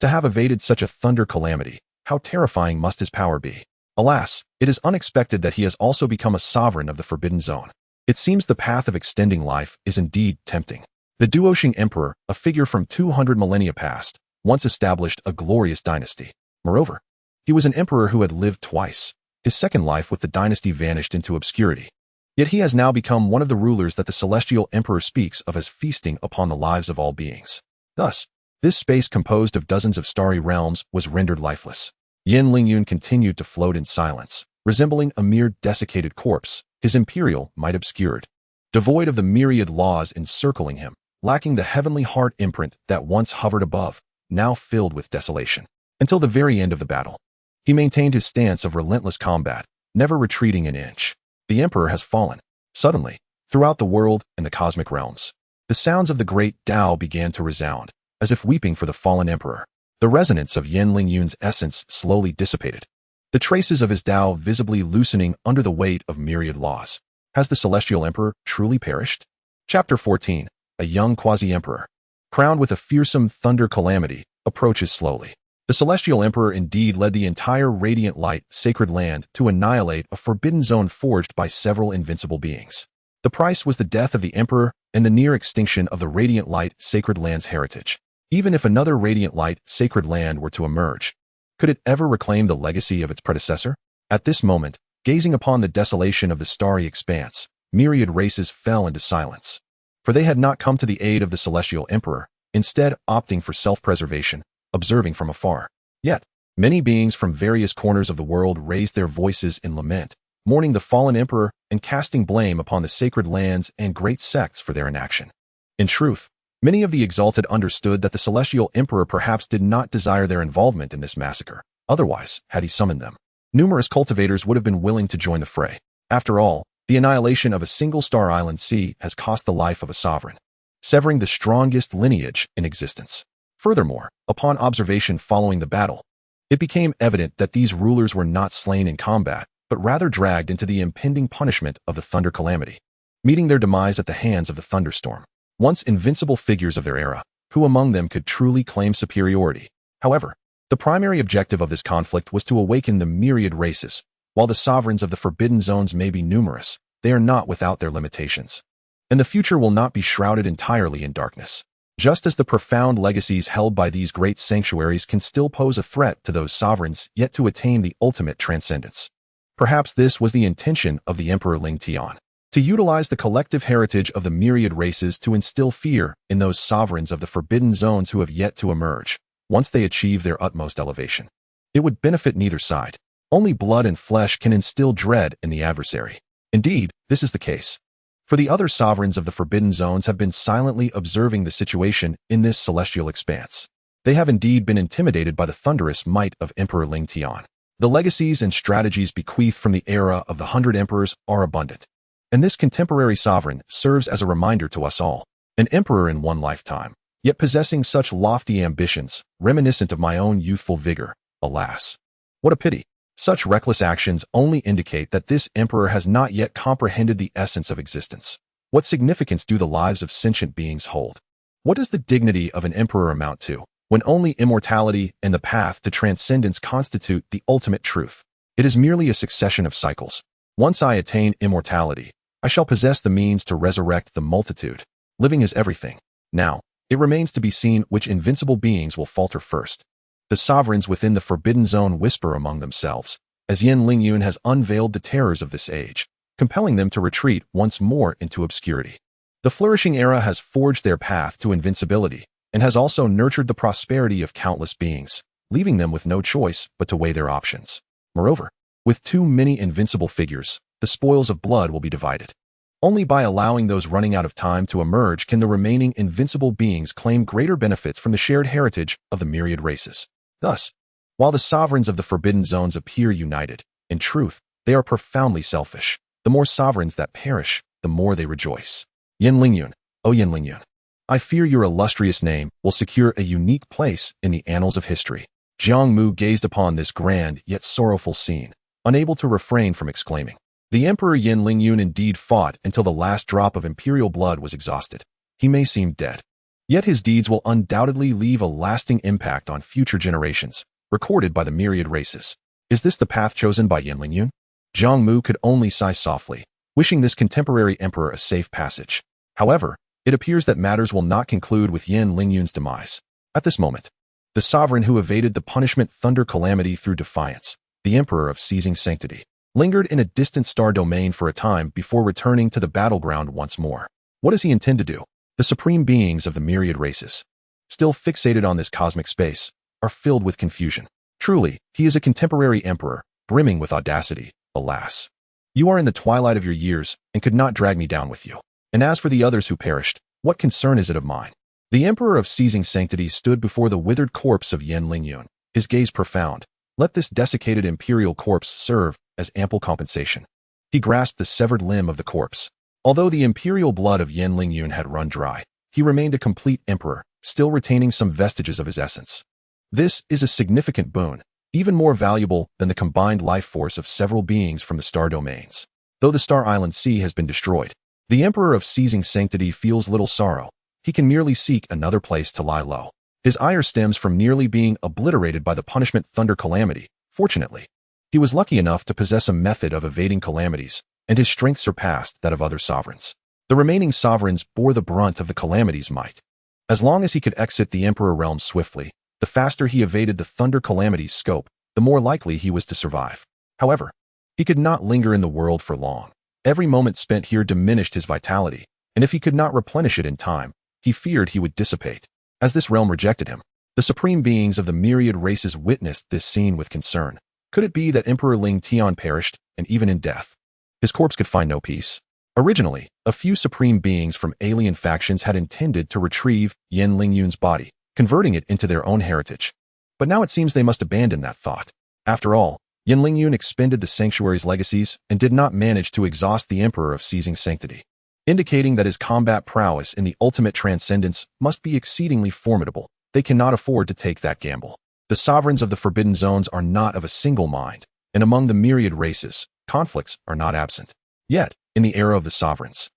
To have evaded such a thunder calamity, how terrifying must his power be? Alas, it is unexpected that he has also become a sovereign of the Forbidden Zone. It seems the path of extending life is indeed tempting. The Duoxing Emperor, a figure from 200 millennia past, once established a glorious dynasty. Moreover, he was an emperor who had lived twice. His second life with the dynasty vanished into obscurity. Yet he has now become one of the rulers that the celestial emperor speaks of as feasting upon the lives of all beings. Thus, this space composed of dozens of starry realms was rendered lifeless. Yan Lingyun continued to float in silence, resembling a mere desiccated corpse, his imperial might obscured. Devoid of the myriad laws encircling him, lacking the heavenly heart imprint that once hovered above, now filled with desolation. Until the very end of the battle, he maintained his stance of relentless combat, never retreating an inch. The emperor has fallen. Suddenly, throughout the world and the cosmic realms, the sounds of the great Tao began to resound, as if weeping for the fallen emperor. The resonance of Yan Lingyun's essence slowly dissipated, the traces of his Tao visibly loosening under the weight of myriad laws. Has the celestial emperor truly perished? Chapter 14. A young quasi-emperor, crowned with a fearsome thunder calamity, approaches slowly. The celestial emperor indeed led the entire Radiant Light Sacred Land to annihilate a forbidden zone forged by several invincible beings. The price was the death of the emperor and the near extinction of the Radiant Light Sacred Land's heritage. Even if another Radiant Light Sacred Land were to emerge, could it ever reclaim the legacy of its predecessor? At this moment, gazing upon the desolation of the starry expanse, myriad races fell into silence. For they had not come to the aid of the celestial emperor, instead opting for self-preservation, observing from afar. Yet, many beings from various corners of the world raised their voices in lament, mourning the fallen emperor and casting blame upon the sacred lands and great sects for their inaction. In truth, many of the exalted understood that the celestial emperor perhaps did not desire their involvement in this massacre. Otherwise, had he summoned them, numerous cultivators would have been willing to join the fray. After all, the annihilation of a single star island sea has cost the life of a sovereign, severing the strongest lineage in existence. Furthermore, upon observation following the battle, it became evident that these rulers were not slain in combat, but rather dragged into the impending punishment of the thunder calamity. meeting their demise at the hands of the thunderstorm. Once invincible figures of their era, who among them could truly claim superiority? However, the primary objective of this conflict was to awaken the myriad races. While the sovereigns of the Forbidden Zones may be numerous, they are not without their limitations. And the future will not be shrouded entirely in darkness. Just as the profound legacies held by these great sanctuaries can still pose a threat to those sovereigns yet to attain the ultimate transcendence. Perhaps this was the intention of the Emperor Ling Tian, to utilize the collective heritage of the myriad races to instill fear in those sovereigns of the Forbidden Zones who have yet to emerge. Once they achieve their utmost elevation, it would benefit neither side. Only blood and flesh can instill dread in the adversary. Indeed, this is the case. For the other sovereigns of the Forbidden Zones have been silently observing the situation in this celestial expanse. They have indeed been intimidated by the thunderous might of Emperor Ling Tian. The legacies and strategies bequeathed from the era of the 100 Emperors are abundant. And this contemporary sovereign serves as a reminder to us all. An emperor in one lifetime, yet possessing such lofty ambitions, reminiscent of my own youthful vigor. Alas, what a pity. Such reckless actions only indicate that this emperor has not yet comprehended the essence of existence. What significance do the lives of sentient beings hold? What does the dignity of an emperor amount to, when only immortality and the path to transcendence constitute the ultimate truth? It is merely a succession of cycles. Once I attain immortality, I shall possess the means to resurrect the multitude. Living is everything. Now, it remains to be seen which invincible beings will falter first. The sovereigns within the Forbidden Zone whisper among themselves, as Yin Lingyun has unveiled the terrors of this age, compelling them to retreat once more into obscurity. The flourishing era has forged their path to invincibility, and has also nurtured the prosperity of countless beings, leaving them with no choice but to weigh their options. Moreover, with too many invincible figures, the spoils of blood will be divided. Only by allowing those running out of time to emerge can the remaining invincible beings claim greater benefits from the shared heritage of the myriad races. Thus, while the sovereigns of the Forbidden Zones appear united, in truth, they are profoundly selfish. The more sovereigns that perish, the more they rejoice. Yin Lingyun, O Yin Lingyun, I fear your illustrious name will secure a unique place in the annals of history. Jiang Mu gazed upon this grand yet sorrowful scene, unable to refrain from exclaiming. The Emperor Yin Lingyun indeed fought until the last drop of imperial blood was exhausted. He may seem dead, yet his deeds will undoubtedly leave a lasting impact on future generations, recorded by the myriad races. Is this the path chosen by Yin Lingyun? Jiang Mu could only sigh softly, wishing this contemporary emperor a safe passage. However, it appears that matters will not conclude with Yin Lingyun's demise. At this moment, the sovereign who evaded the punishment thunder calamity through defiance, the emperor of seizing sanctity, lingered in a distant star domain for a time before returning to the battleground once more. What does he intend to do? The supreme beings of the myriad races, still fixated on this cosmic space, are filled with confusion. Truly, he is a contemporary emperor, brimming with audacity. Alas, you are in the twilight of your years and could not drag me down with you. And as for the others who perished, what concern is it of mine? The emperor of seizing sanctity stood before the withered corpse of Yin Lingyun, his gaze profound. Let this desiccated imperial corpse serve as ample compensation. He grasped the severed limb of the corpse. Although the imperial blood of Yin Lingyun had run dry, he remained a complete emperor, still retaining some vestiges of his essence. This is a significant boon, even more valuable than the combined life force of several beings from the star domains. Though the Star Island Sea has been destroyed, the emperor of seizing sanctity feels little sorrow. He can merely seek another place to lie low. His ire stems from nearly being obliterated by the punishment thunder calamity. Fortunately, he was lucky enough to possess a method of evading calamities, and his strength surpassed that of other sovereigns. The remaining sovereigns bore the brunt of the calamity's might. As long as he could exit the emperor realm swiftly, the faster he evaded the thunder calamity's scope, the more likely he was to survive. However, he could not linger in the world for long. Every moment spent here diminished his vitality, and if he could not replenish it in time, he feared he would dissipate. As this realm rejected him, the supreme beings of the myriad races witnessed this scene with concern. Could it be that Emperor Ling Tian perished, and even in death, his corpse could find no peace? Originally, a few supreme beings from alien factions had intended to retrieve Yin Lingyun's body, converting it into their own heritage. But now it seems they must abandon that thought. After all, Yin Lingyun expended the sanctuary's legacies and did not manage to exhaust the Emperor of seizing sanctity, indicating that his combat prowess in the ultimate transcendence must be exceedingly formidable. They cannot afford to take that gamble. The sovereigns of the Forbidden Zones are not of a single mind, and among the myriad races, conflicts are not absent. Yet, in the era of the sovereigns,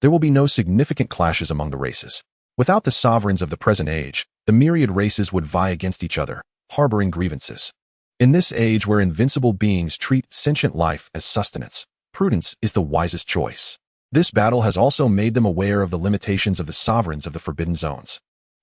there will be no significant clashes among the races. Without the sovereigns of the present age, the myriad races would vie against each other, harboring grievances. In this age where invincible beings treat sentient life as sustenance, prudence is the wisest choice. This battle has also made them aware of the limitations of the sovereigns of the Forbidden Zones.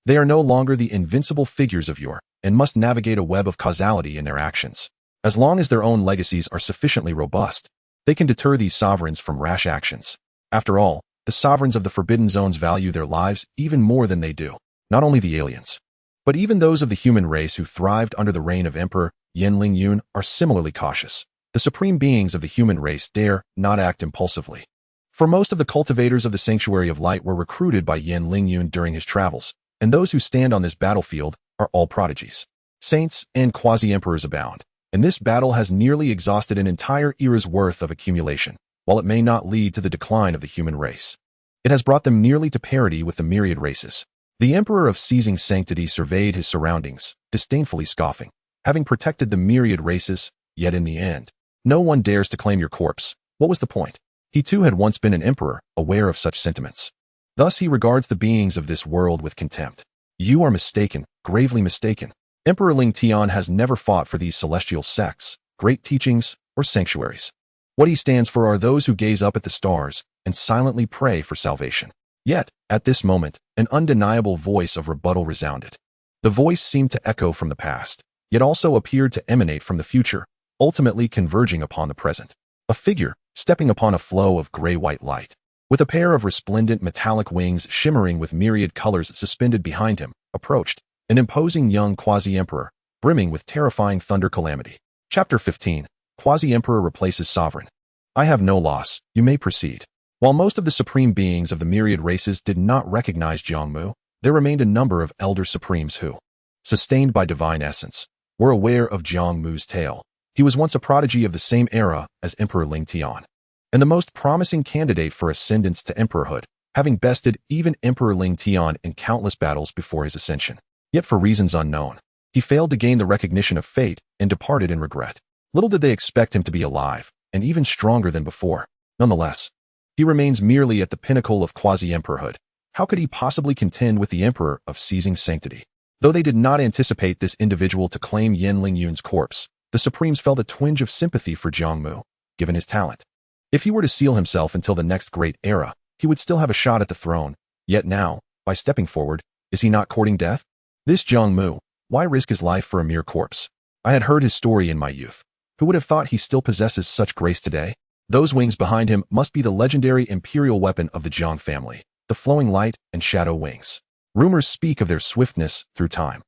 They are no longer the invincible figures of yore, and must navigate a web of causality in their actions. As long as their own legacies are sufficiently robust, they can deter these sovereigns from rash actions. After all, the sovereigns of the Forbidden Zones value their lives even more than they do, not only the aliens, but even those of the human race who thrived under the reign of Emperor Yin Lingyun are similarly cautious. The supreme beings of the human race dare not act impulsively. For most of the cultivators of the Sanctuary of Light were recruited by Yin Lingyun during his travels, and those who stand on this battlefield are all prodigies. Saints and quasi-emperors abound, and this battle has nearly exhausted an entire era's worth of accumulation. While it may not lead to the decline of the human race, it has brought them nearly to parity with the myriad races. The Emperor of Seizing Sanctity surveyed his surroundings, disdainfully scoffing, having protected the myriad races, yet in the end, no one dares to claim your corpse. What was the point? He too had once been an emperor, aware of such sentiments. Thus he regards the beings of this world with contempt. You are mistaken, gravely mistaken. Emperor Ling Tian has never fought for these celestial sects, great teachings, or sanctuaries. What he stands for are those who gaze up at the stars and silently pray for salvation. Yet, at this moment, an undeniable voice of rebuttal resounded. The voice seemed to echo from the past, yet also appeared to emanate from the future, ultimately converging upon the present. A figure, stepping upon a flow of gray-white light, with a pair of resplendent metallic wings shimmering with myriad colors suspended behind him, approached, an imposing young quasi-emperor, brimming with terrifying thunder calamity. Chapter 15. Quasi-emperor replaces sovereign. I have no loss, you may proceed. While most of the supreme beings of the myriad races did not recognize Jiang Mu, there remained a number of elder supremes who, sustained by divine essence, were aware of Jiang Mu's tale. He was once a prodigy of the same era as Emperor Ling Tian, and the most promising candidate for ascendance to emperorhood, having bested even Emperor Ling Tian in countless battles before his ascension. Yet for reasons unknown, he failed to gain the recognition of fate and departed in regret. Little did they expect him to be alive, and even stronger than before. Nonetheless, he remains merely at the pinnacle of quasi-emperorhood. How could he possibly contend with the Emperor of Seizing Sanctity? Though they did not anticipate this individual to claim Yin Lingyun's corpse, the Supremes felt a twinge of sympathy for Jiang Mu, given his talent. If he were to seal himself until the next great era, he would still have a shot at the throne. Yet now, by stepping forward, is he not courting death? This Jiang Mu, why risk his life for a mere corpse? I had heard his story in my youth. Who would have thought he still possesses such grace today? Those wings behind him must be the legendary imperial weapon of the Jiang family, the flowing light and shadow wings. Rumors speak of their swiftness through time.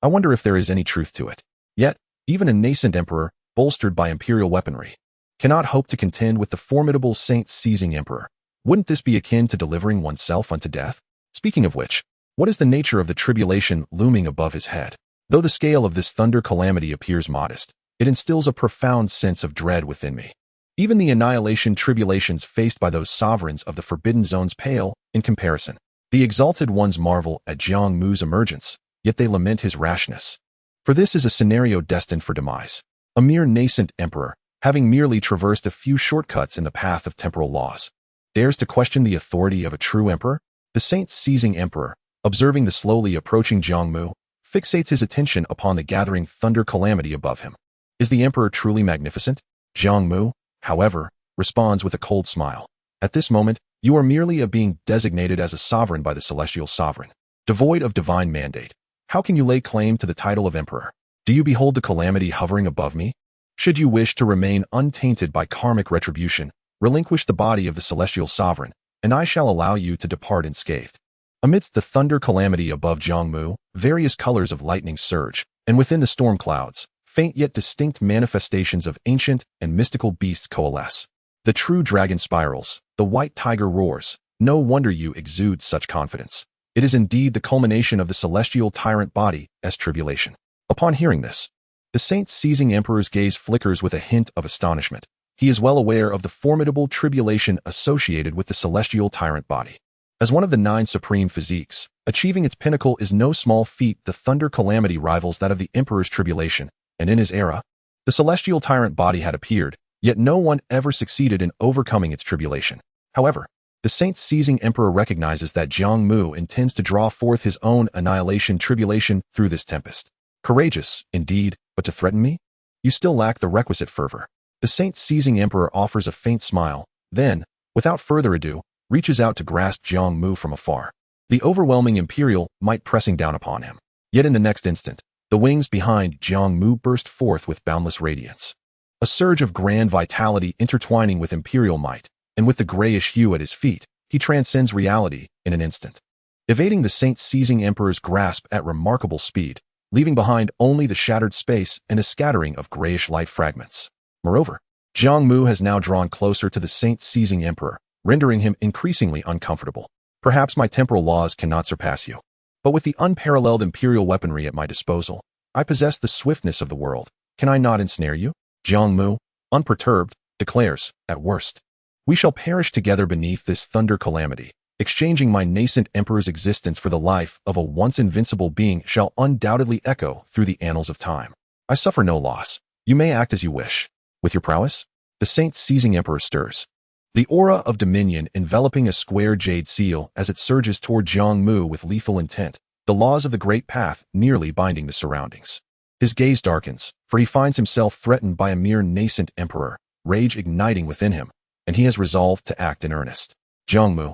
I wonder if there is any truth to it. Yet, even a nascent emperor, bolstered by imperial weaponry, cannot hope to contend with the formidable saint-seizing emperor. Wouldn't this be akin to delivering oneself unto death? Speaking of which, what is the nature of the tribulation looming above his head? Though the scale of this thunder calamity appears modest, it instills a profound sense of dread within me. Even the annihilation tribulations faced by those sovereigns of the Forbidden Zones pale in comparison. The exalted ones marvel at Jiang Mu's emergence, yet they lament his rashness. For this is a scenario destined for demise. A mere nascent emperor, having merely traversed a few shortcuts in the path of temporal laws, dares to question the authority of a true emperor? The saint-seizing emperor, observing the slowly approaching Jiang Mu, fixates his attention upon the gathering thunder calamity above him. Is the emperor truly magnificent? Jiang Mu, however, responds with a cold smile. At this moment, you are merely a being designated as a sovereign by the celestial sovereign. Devoid of divine mandate, how can you lay claim to the title of emperor? Do you behold the calamity hovering above me? Should you wish to remain untainted by karmic retribution, relinquish the body of the celestial sovereign, and I shall allow you to depart unscathed. Amidst the thunder calamity above Jiang Mu, various colors of lightning surge, and within the storm clouds, faint yet distinct manifestations of ancient and mystical beasts coalesce. The true dragon spirals, the white tiger roars. No wonder you exude such confidence. It is indeed the culmination of the celestial tyrant body as tribulation. Upon hearing this, the saint-seizing emperor's gaze flickers with a hint of astonishment. He is well aware of the formidable tribulation associated with the celestial tyrant body. As one of the 9 supreme physiques, achieving its pinnacle is no small feat. The thunder calamity rivals that of the emperor's tribulation, and in his era, the celestial tyrant body had appeared, yet no one ever succeeded in overcoming its tribulation. However, The saint-seizing emperor recognizes that Jiang Mu intends to draw forth his own annihilation tribulation through this tempest. Courageous, indeed, but to threaten me? You still lack the requisite fervor. The saint-seizing emperor offers a faint smile, then, without further ado, reaches out to grasp Jiang Mu from afar. The overwhelming imperial might pressing down upon him. Yet in the next instant, the wings behind Jiang Mu burst forth with boundless radiance. A surge of grand vitality intertwining with imperial might, and with the grayish hue at his feet, he transcends reality in an instant. Evading the saint-seizing emperor's grasp at remarkable speed, leaving behind only the shattered space and a scattering of grayish light fragments. Moreover, Jiang Mu has now drawn closer to the saint-seizing emperor, rendering him increasingly uncomfortable. Perhaps my temporal laws cannot surpass you. But with the unparalleled imperial weaponry at my disposal, I possess the swiftness of the world. Can I not ensnare you? Jiang Mu, unperturbed, declares, at worst, we shall perish together beneath this thunder calamity. Exchanging my nascent emperor's existence for the life of a once invincible being shall undoubtedly echo through the annals of time. I suffer no loss. You may act as you wish. With your prowess? The saint-seizing emperor stirs. The aura of dominion enveloping a square jade seal as it surges toward Jiang Mu with lethal intent, the laws of the great path nearly binding the surroundings. His gaze darkens, for he finds himself threatened by a mere nascent emperor, rage igniting within him, and he has resolved to act in earnest. Jiang Mu,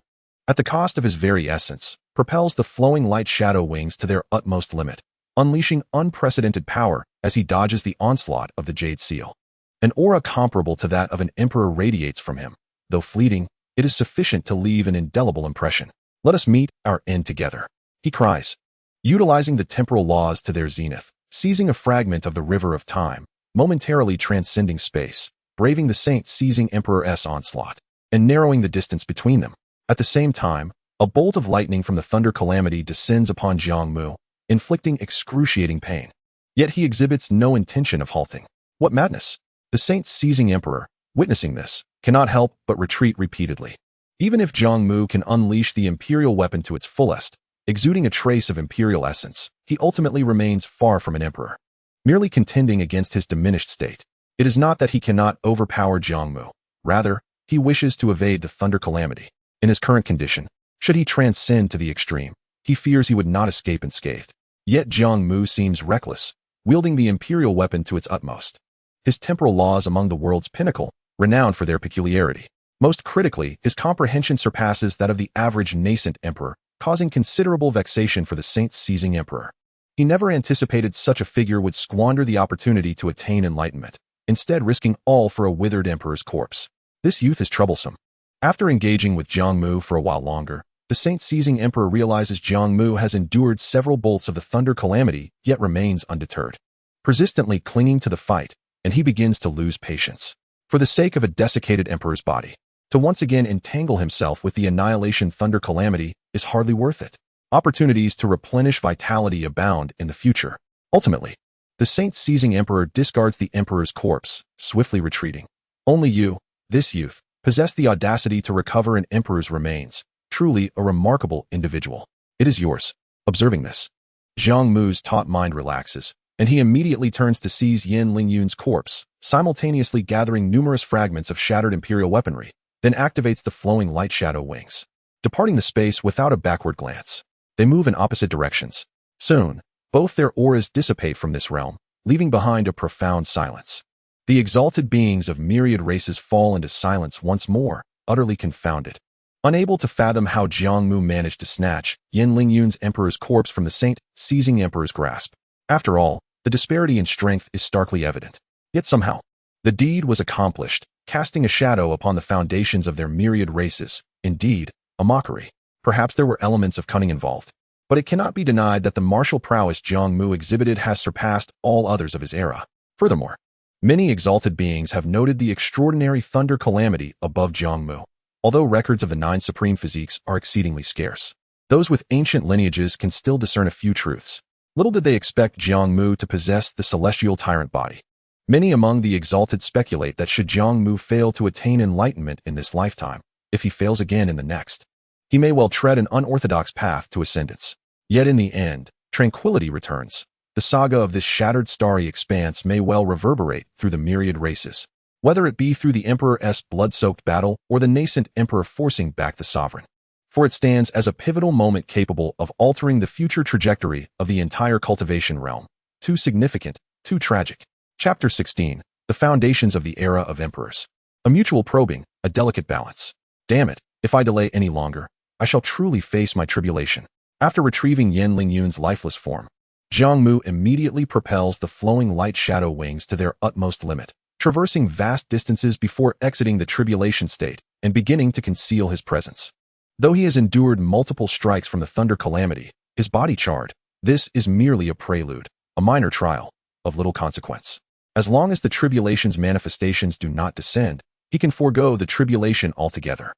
at the cost of his very essence, propels the flowing light shadow wings to their utmost limit, unleashing unprecedented power as he dodges the onslaught of the jade seal. An aura comparable to that of an emperor radiates from him. Though fleeting, it is sufficient to leave an indelible impression. Let us meet our end together, he cries, utilizing the temporal laws to their zenith, seizing a fragment of the river of time, momentarily transcending space, braving the saint-seizing emperor's onslaught, and narrowing the distance between them. At the same time, a bolt of lightning from the thunder calamity descends upon Jiang Mu, inflicting excruciating pain. Yet he exhibits no intention of halting. What madness! The saint-seizing emperor, witnessing this, cannot help but retreat repeatedly. Even if Jiang Mu can unleash the imperial weapon to its fullest, exuding a trace of imperial essence, he ultimately remains far from an emperor. Merely contending against his diminished state, it is not that he cannot overpower Jiang Mu. Rather, he wishes to evade the thunder calamity. In his current condition, should he transcend to the extreme, he fears he would not escape unscathed. Yet Jiang Mu seems reckless, wielding the imperial weapon to its utmost. His temporal laws among the world's pinnacle, renowned for their peculiarity. Most critically, his comprehension surpasses that of the average nascent emperor, causing considerable vexation for the saint-seizing emperor. He never anticipated such a figure would squander the opportunity to attain enlightenment, instead risking all for a withered emperor's corpse. This youth is troublesome. After engaging with Jiang Mu for a while longer, the saint-seizing emperor realizes Jiang Mu has endured several bolts of the thunder calamity, yet remains undeterred, persistently clinging to the fight, and he begins to lose patience. For the sake of a desiccated emperor's body, to once again entangle himself with the annihilation thunder calamity is hardly worth it. Opportunities to replenish vitality abound in the future. Ultimately, the saint-seizing emperor discards the emperor's corpse, swiftly retreating. Only you, this youth, possess the audacity to recover an emperor's remains. Truly a remarkable individual. It is yours. Observing this, Jiang Mu's taut mind relaxes, and he immediately turns to seize Yin Lingyun's corpse, simultaneously gathering numerous fragments of shattered imperial weaponry, then activates the flowing light shadow wings. Departing the space without a backward glance, they move in opposite directions. Soon, both their auras dissipate from this realm, leaving behind a profound silence. The exalted beings of myriad races fall into silence once more, utterly confounded. Unable to fathom how Jiang Mu managed to snatch Yin Lingyun's emperor's corpse from the saint-seizing emperor's grasp. After all, the disparity in strength is starkly evident. Yet somehow, the deed was accomplished, casting a shadow upon the foundations of their myriad races. Indeed, a mockery. Perhaps there were elements of cunning involved. But it cannot be denied that the martial prowess Jiang Mu exhibited has surpassed all others of his era. Furthermore, many exalted beings have noted the extraordinary thunder calamity above Jiang Mu. Although records of the 9 supreme physiques are exceedingly scarce, those with ancient lineages can still discern a few truths. Little did they expect Jiang Mu to possess the celestial tyrant body. Many among the exalted speculate that should Jiang Mu fail to attain enlightenment in this lifetime, if he fails again in the next, he may well tread an unorthodox path to ascendance. Yet in the end, tranquility returns. The saga of this shattered starry expanse may well reverberate through the myriad races. whether it be through the emperor's blood-soaked battle or the nascent emperor forcing back the sovereign. For it stands as a pivotal moment capable of altering the future trajectory of the entire cultivation realm. Too significant, too tragic. Chapter 16. The Foundations of the Era of Emperors. A mutual probing, a delicate balance. Damn it, if I delay any longer, I shall truly face my tribulation. After retrieving Yen Lingyun's lifeless form, Jiang Mu immediately propels the flowing light shadow wings to their utmost limit, traversing vast distances before exiting the tribulation state and beginning to conceal his presence. Though he has endured multiple strikes from the thunder calamity, his body charred, this is merely a prelude, a minor trial, of little consequence. As long as the tribulation's manifestations do not descend, he can forego the tribulation altogether.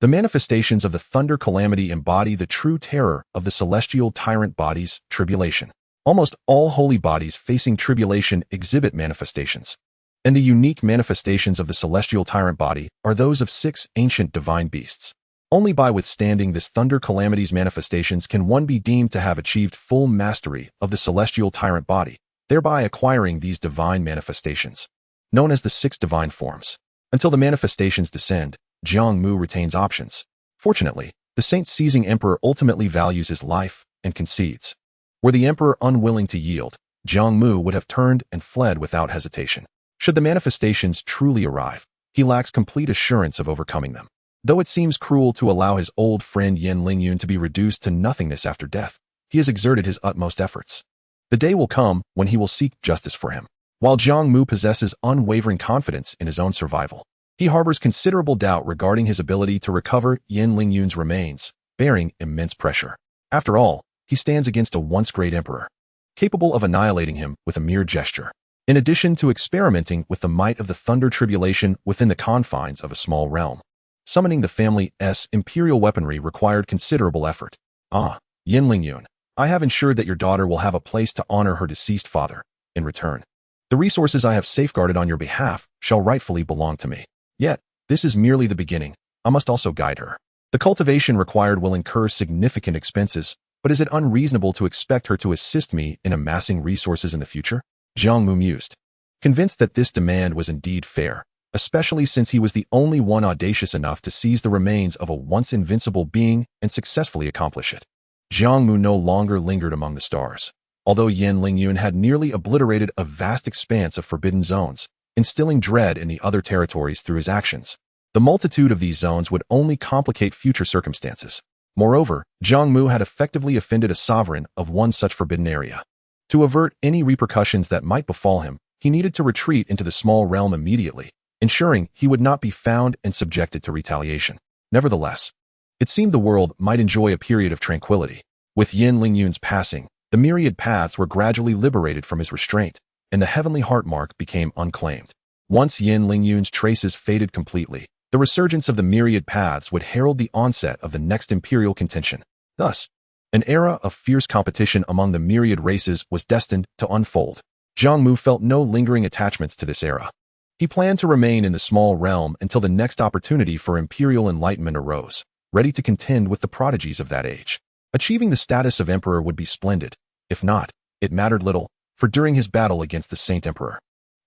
The manifestations of the thunder calamity embody the true terror of the celestial tyrant body's tribulation. Almost all holy bodies facing tribulation exhibit manifestations, and the unique manifestations of the celestial tyrant body are those of 6 ancient divine beasts. Only by withstanding this thunder calamity's manifestations can one be deemed to have achieved full mastery of the celestial tyrant body, thereby acquiring these divine manifestations, known as the 6 divine forms. Until the manifestations descend, Jiang Mu retains options. Fortunately, the saint-seizing emperor ultimately values his life and concedes. Were the emperor unwilling to yield, Jiang Mu would have turned and fled without hesitation. Should the manifestations truly arrive, he lacks complete assurance of overcoming them. Though it seems cruel to allow his old friend Yen Lingyun to be reduced to nothingness after death, he has exerted his utmost efforts. The day will come when he will seek justice for him. While Jiang Mu possesses unwavering confidence in his own survival, he harbors considerable doubt regarding his ability to recover Yen Lingyun's remains, bearing immense pressure. After all, he stands against a once great emperor, capable of annihilating him with a mere gesture. In addition to experimenting with the might of the thunder tribulation within the confines of a small realm, summoning the family's imperial weaponry required considerable effort. Yen Lingyun, I have ensured that your daughter will have a place to honor her deceased father. In return, the resources I have safeguarded on your behalf shall rightfully belong to me. Yet, this is merely the beginning. I must also guide her. The cultivation required will incur significant expenses, but is it unreasonable to expect her to assist me in amassing resources in the future? Jiang Mu mused, convinced that this demand was indeed fair, especially since he was the only one audacious enough to seize the remains of a once invincible being and successfully accomplish it. Jiang Mu no longer lingered among the stars. Although Yen Lingyun had nearly obliterated a vast expanse of forbidden zones, instilling dread in the other territories through his actions, the multitude of these zones would only complicate future circumstances. Moreover, Jiang Mu had effectively offended a sovereign of one such forbidden area. To avert any repercussions that might befall him, he needed to retreat into the small realm immediately, ensuring he would not be found and subjected to retaliation. Nevertheless, it seemed the world might enjoy a period of tranquility. With Yen Lingyun's passing, the myriad paths were gradually liberated from his restraint, and the heavenly heart mark became unclaimed. Once Yen Lingyun's traces faded completely, the resurgence of the myriad paths would herald the onset of the next imperial contention. Thus, an era of fierce competition among the myriad races was destined to unfold. Jiang Mu felt no lingering attachments to this era. He planned to remain in the small realm until the next opportunity for imperial enlightenment arose, ready to contend with the prodigies of that age. Achieving the status of emperor would be splendid. If not, it mattered little, for during his battle against the Saint Emperor,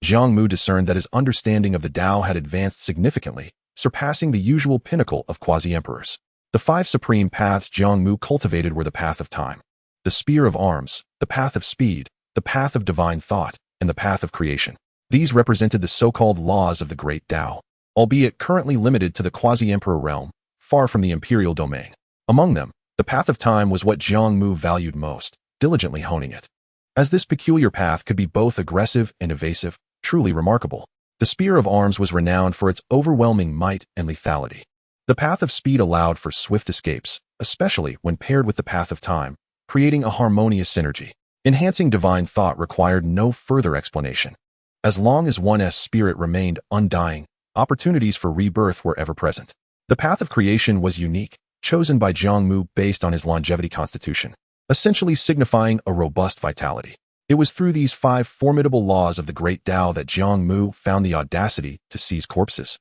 Jiang Mu discerned that his understanding of the Tao had advanced significantly, surpassing the usual pinnacle of quasi-emperors. The 5 supreme paths Jiang Mu cultivated were the path of time, the spear of arms, the path of speed, the path of divine thought, and the path of creation. These represented the so-called laws of the great Tao, albeit currently limited to the quasi-emperor realm, far from the imperial domain. Among them, the path of time was what Jiang Mu valued most, diligently honing it. As this peculiar path could be both aggressive and evasive, truly remarkable. The spear of arms was renowned for its overwhelming might and lethality. The path of speed allowed for swift escapes, especially when paired with the path of time, creating a harmonious synergy. Enhancing divine thought required no further explanation. As long as one's spirit remained undying, opportunities for rebirth were ever present. The path of creation was unique, chosen by Jiang Mu based on his longevity constitution, essentially signifying a robust vitality. It was through these 5 formidable laws of the great Tao that Jiang Mu found the audacity to seize corpses,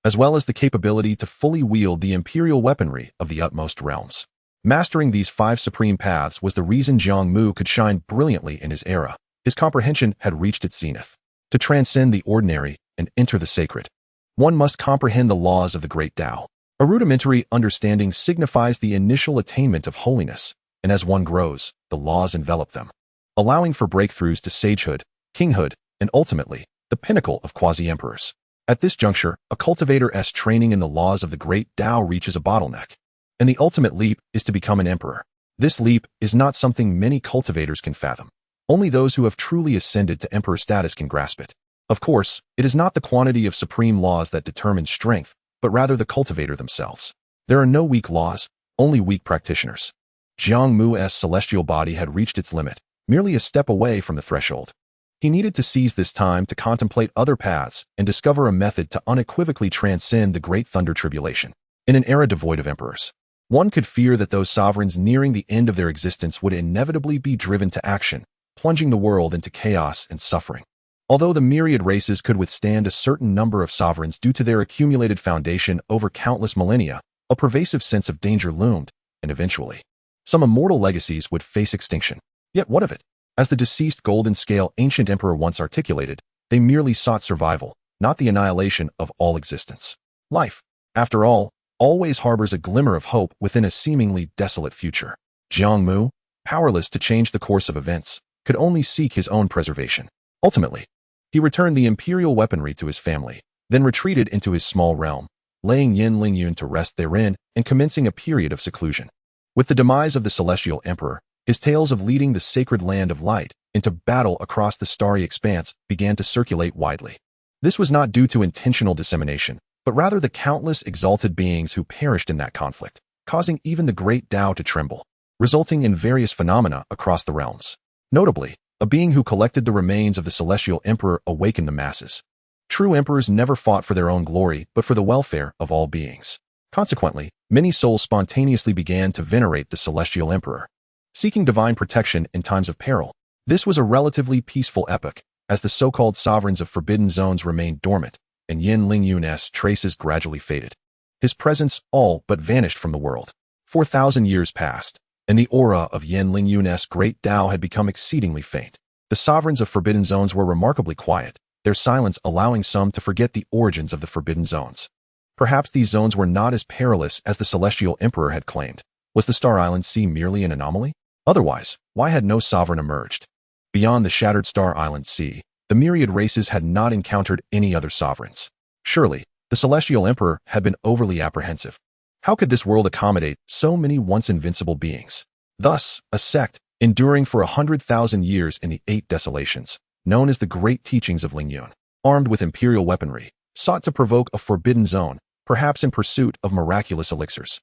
as well as the capability to fully wield the imperial weaponry of the utmost realms. Mastering these 5 supreme paths was the reason Jiang Mu could shine brilliantly in his era. His comprehension had reached its zenith. To transcend the ordinary, and enter the sacred. One must comprehend the laws of the great Tao. A rudimentary understanding signifies the initial attainment of holiness, and as one grows, the laws envelop them, allowing for breakthroughs to sagehood, kinghood, and ultimately, the pinnacle of quasi-emperors. At this juncture, a cultivator's training in the laws of the great Tao reaches a bottleneck, and the ultimate leap is to become an emperor. This leap is not something many cultivators can fathom. Only those who have truly ascended to emperor status can grasp it. Of course, it is not the quantity of supreme laws that determines strength, but rather the cultivator themselves. There are no weak laws, only weak practitioners. Jiang Mu's celestial body had reached its limit, merely a step away from the threshold. He needed to seize this time to contemplate other paths and discover a method to unequivocally transcend the Great Thunder Tribulation. In an era devoid of emperors, one could fear that those sovereigns nearing the end of their existence would inevitably be driven to action, plunging the world into chaos and suffering. Although the myriad races could withstand a certain number of sovereigns due to their accumulated foundation over countless millennia, a pervasive sense of danger loomed, and eventually, some immortal legacies would face extinction. Yet what of it? As the deceased golden scale ancient emperor once articulated, they merely sought survival, not the annihilation of all existence. Life, after all, always harbors a glimmer of hope within a seemingly desolate future. Jiang Mu, powerless to change the course of events, could only seek his own preservation. Ultimately, he returned the imperial weaponry to his family, then retreated into his small realm, laying Yin Lingyun to rest therein and commencing a period of seclusion. With the demise of the celestial emperor, his tales of leading the sacred land of light into battle across the starry expanse began to circulate widely. This was not due to intentional dissemination, but rather the countless exalted beings who perished in that conflict, causing even the great Tao to tremble, resulting in various phenomena across the realms. Notably, a being who collected the remains of the celestial emperor awakened the masses. True emperors never fought for their own glory, but for the welfare of all beings. Consequently, many souls spontaneously began to venerate the celestial emperor, seeking divine protection in times of peril. This was a relatively peaceful epoch, as the so-called sovereigns of forbidden zones remained dormant, and Yin Lingyun's traces gradually faded. His presence all but vanished from the world. 4,000 years passed, and the aura of Yin Lingyun's great Tao had become exceedingly faint. The sovereigns of forbidden zones were remarkably quiet, their silence allowing some to forget the origins of the forbidden zones. Perhaps these zones were not as perilous as the celestial emperor had claimed. Was the Star Island Sea merely an anomaly? Otherwise, why had no sovereign emerged? Beyond the shattered Star Island Sea, the myriad races had not encountered any other sovereigns. Surely, the celestial emperor had been overly apprehensive. How could this world accommodate so many once invincible beings? Thus, a sect, enduring for 100,000 years in the 8 desolations, known as the Great Teachings of Lingyun, armed with imperial weaponry, sought to provoke a forbidden zone, perhaps in pursuit of miraculous elixirs.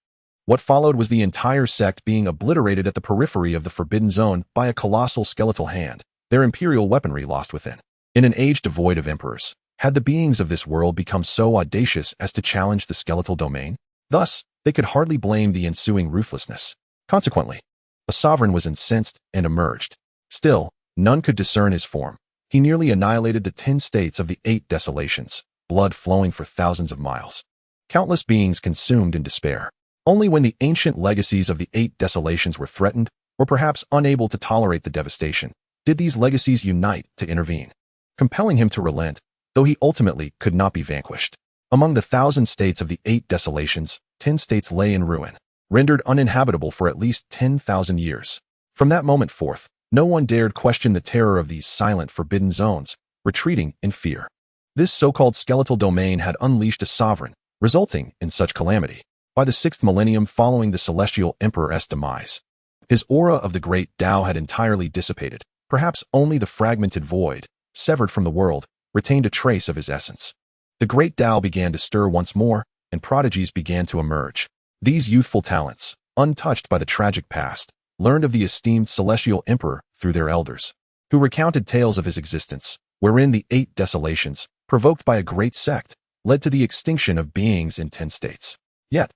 What followed was the entire sect being obliterated at the periphery of the forbidden zone by a colossal skeletal hand, their imperial weaponry lost within. In an age devoid of emperors, had the beings of this world become so audacious as to challenge the skeletal domain? Thus, they could hardly blame the ensuing ruthlessness. Consequently, a sovereign was incensed and emerged. Still, none could discern his form. He nearly annihilated the 10 states of the 8 desolations, blood flowing for thousands of miles. Countless beings consumed in despair. Only when the ancient legacies of the 8 desolations were threatened, or perhaps unable to tolerate the devastation, did these legacies unite to intervene, compelling him to relent, though he ultimately could not be vanquished. Among the 1,000 states of the 8 desolations, 10 states lay in ruin, rendered uninhabitable for at least 10,000 years. From that moment forth, no one dared question the terror of these silent forbidden zones, retreating in fear. This so-called skeletal domain had unleashed a sovereign, resulting in such calamity. By the 6th millennium following the celestial emperor's demise, his aura of the great Tao had entirely dissipated. Perhaps only the fragmented void, severed from the world, retained a trace of his essence. The great Tao began to stir once more, and prodigies began to emerge. These youthful talents, untouched by the tragic past, learned of the esteemed celestial emperor through their elders, who recounted tales of his existence, wherein the 8 desolations, provoked by a great sect, led to the extinction of beings in 10 states. Yet,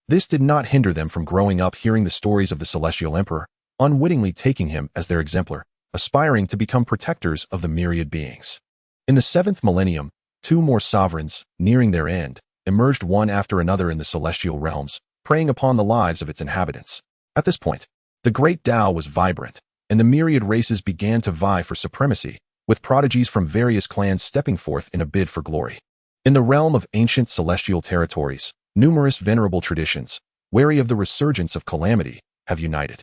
this did not hinder them from growing up hearing the stories of the celestial emperor, unwittingly taking him as their exemplar, aspiring to become protectors of the myriad beings. In the 7th millennium, 2 more sovereigns, nearing their end, emerged one after another in the celestial realms, preying upon the lives of its inhabitants. At this point, the great Tao was vibrant, and the myriad races began to vie for supremacy, with prodigies from various clans stepping forth in a bid for glory. In the realm of ancient celestial territories, numerous venerable traditions, wary of the resurgence of calamity, have united.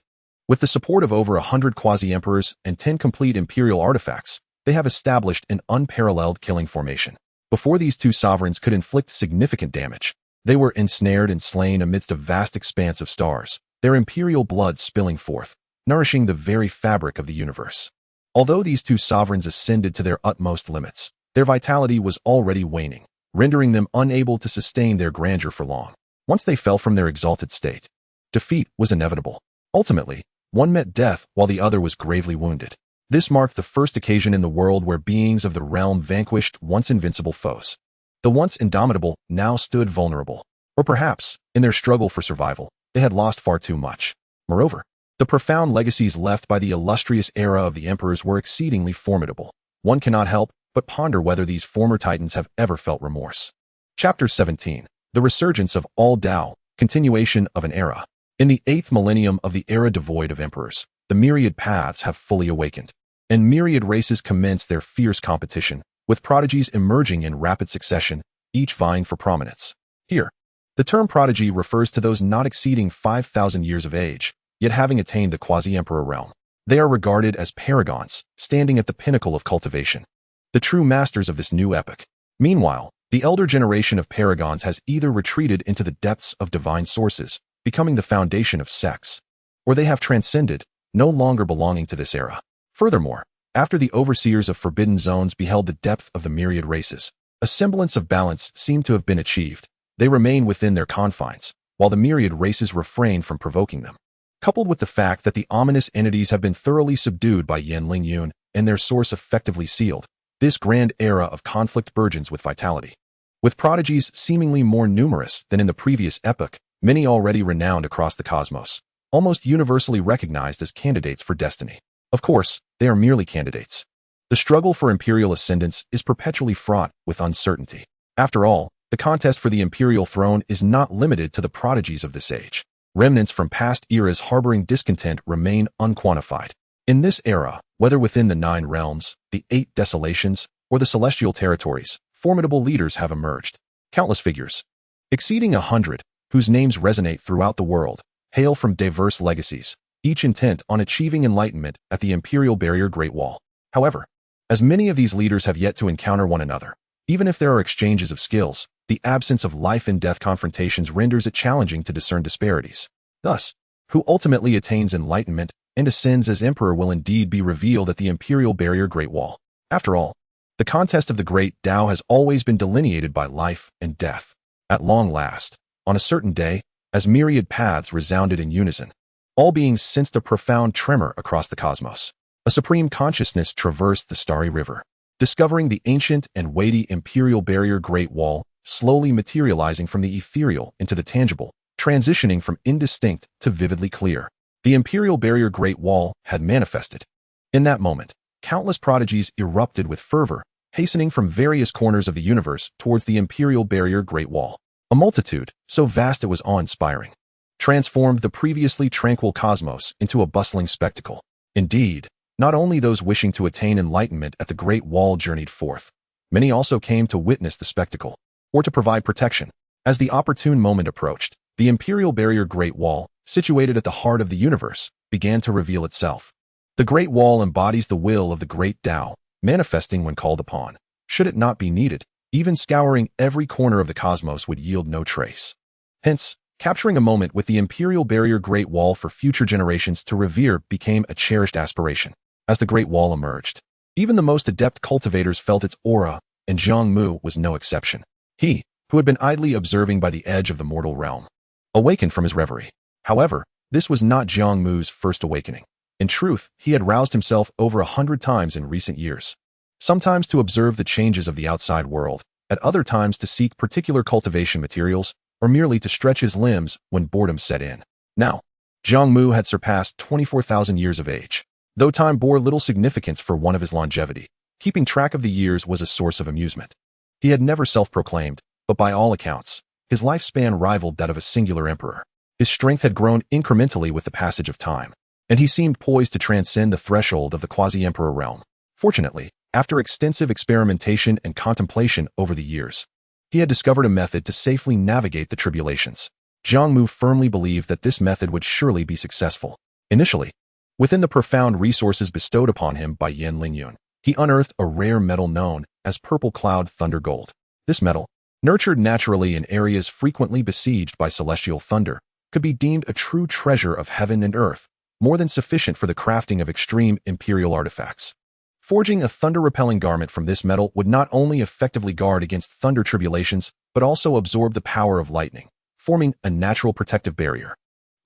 With the support of over 100 quasi-emperors and 10 complete imperial artifacts, they have established an unparalleled killing formation. Before these two sovereigns could inflict significant damage, they were ensnared and slain amidst a vast expanse of stars, their imperial blood spilling forth, nourishing the very fabric of the universe. Although these two sovereigns ascended to their utmost limits, their vitality was already waning, rendering them unable to sustain their grandeur for long. Once they fell from their exalted state, defeat was inevitable. Ultimately, one met death while the other was gravely wounded. This marked the first occasion in the world where beings of the realm vanquished once invincible foes. The once indomitable now stood vulnerable. Or perhaps, in their struggle for survival, they had lost far too much. Moreover, the profound legacies left by the illustrious era of the emperors were exceedingly formidable. One cannot help but ponder whether these former titans have ever felt remorse. Chapter 17. The Resurgence of All Tao, Continuation of an Era. In the 8th millennium of the era devoid of emperors, the myriad paths have fully awakened, and myriad races commence their fierce competition, with prodigies emerging in rapid succession, each vying for prominence. Here, the term prodigy refers to those not exceeding 5,000 years of age, yet having attained the quasi-emperor realm. They are regarded as paragons, standing at the pinnacle of cultivation, the true masters of this new epoch. Meanwhile, the elder generation of paragons has either retreated into the depths of divine sources, becoming the foundation of sects, or they have transcended, no longer belonging to this era. Furthermore, after the overseers of forbidden zones beheld the depth of the myriad races, a semblance of balance seemed to have been achieved. They remain within their confines, while the myriad races refrain from provoking them. Coupled with the fact that the ominous entities have been thoroughly subdued by Yanling Yun and their source effectively sealed, this grand era of conflict burgeons with vitality. With prodigies seemingly more numerous than in the previous epoch, many already renowned across the cosmos, almost universally recognized as candidates for destiny. Of course, they are merely candidates. The struggle for imperial ascendance is perpetually fraught with uncertainty. After all, the contest for the imperial throne is not limited to the prodigies of this age. Remnants from past eras harboring discontent remain unquantified. In this era, whether within the 9 realms, the 8 desolations, or the celestial territories, formidable leaders have emerged. Countless figures, exceeding 100, whose names resonate throughout the world, hail from diverse legacies, each intent on achieving enlightenment at the imperial barrier Great Wall. However, as many of these leaders have yet to encounter one another, even if there are exchanges of skills, the absence of life and death confrontations renders it challenging to discern disparities. Thus, who ultimately attains enlightenment and ascends as emperor will indeed be revealed at the imperial barrier Great Wall. After all, the contest of the great Tao has always been delineated by life and death. At long last, on a certain day, as myriad paths resounded in unison, all beings sensed a profound tremor across the cosmos. A supreme consciousness traversed the starry river, discovering the ancient and weighty imperial barrier Great Wall, slowly materializing from the ethereal into the tangible, transitioning from indistinct to vividly clear. The imperial barrier Great Wall had manifested. In that moment, countless prodigies erupted with fervor, hastening from various corners of the universe towards the imperial barrier Great Wall. A multitude, so vast it was awe-inspiring, transformed the previously tranquil cosmos into a bustling spectacle. Indeed, not only those wishing to attain enlightenment at the Great Wall journeyed forth, many also came to witness the spectacle, or to provide protection. As the opportune moment approached, the imperial barrier Great Wall, situated at the heart of the universe, began to reveal itself. The Great Wall embodies the will of the great Tao, manifesting when called upon. Should it not be needed, even scouring every corner of the cosmos would yield no trace. Hence, capturing a moment with the imperial barrier Great Wall for future generations to revere became a cherished aspiration. As the Great Wall emerged, even the most adept cultivators felt its aura, and Jiang Mu was no exception. He, who had been idly observing by the edge of the mortal realm, awakened from his reverie. However, this was not Jiang Mu's first awakening. In truth, he had roused himself over 100 times in recent years, sometimes to observe the changes of the outside world, at other times to seek particular cultivation materials, or merely to stretch his limbs when boredom set in. Now, Jiang Mu had surpassed 24,000 years of age. Though time bore little significance for one of his longevity, keeping track of the years was a source of amusement. He had never self-proclaimed, but by all accounts, his lifespan rivaled that of a singular emperor. His strength had grown incrementally with the passage of time, and he seemed poised to transcend the threshold of the quasi-emperor realm. Fortunately, After extensive experimentation and contemplation over the years, he had discovered a method to safely navigate the tribulations. Jiang Mu firmly believed that this method would surely be successful. Initially, within the profound resources bestowed upon him by Yin Lingyun, he unearthed a rare metal known as purple cloud thunder gold. This metal, nurtured naturally in areas frequently besieged by celestial thunder, could be deemed a true treasure of heaven and earth, more than sufficient for the crafting of extreme imperial artifacts. Forging a thunder-repelling garment from this metal would not only effectively guard against thunder tribulations, but also absorb the power of lightning, forming a natural protective barrier.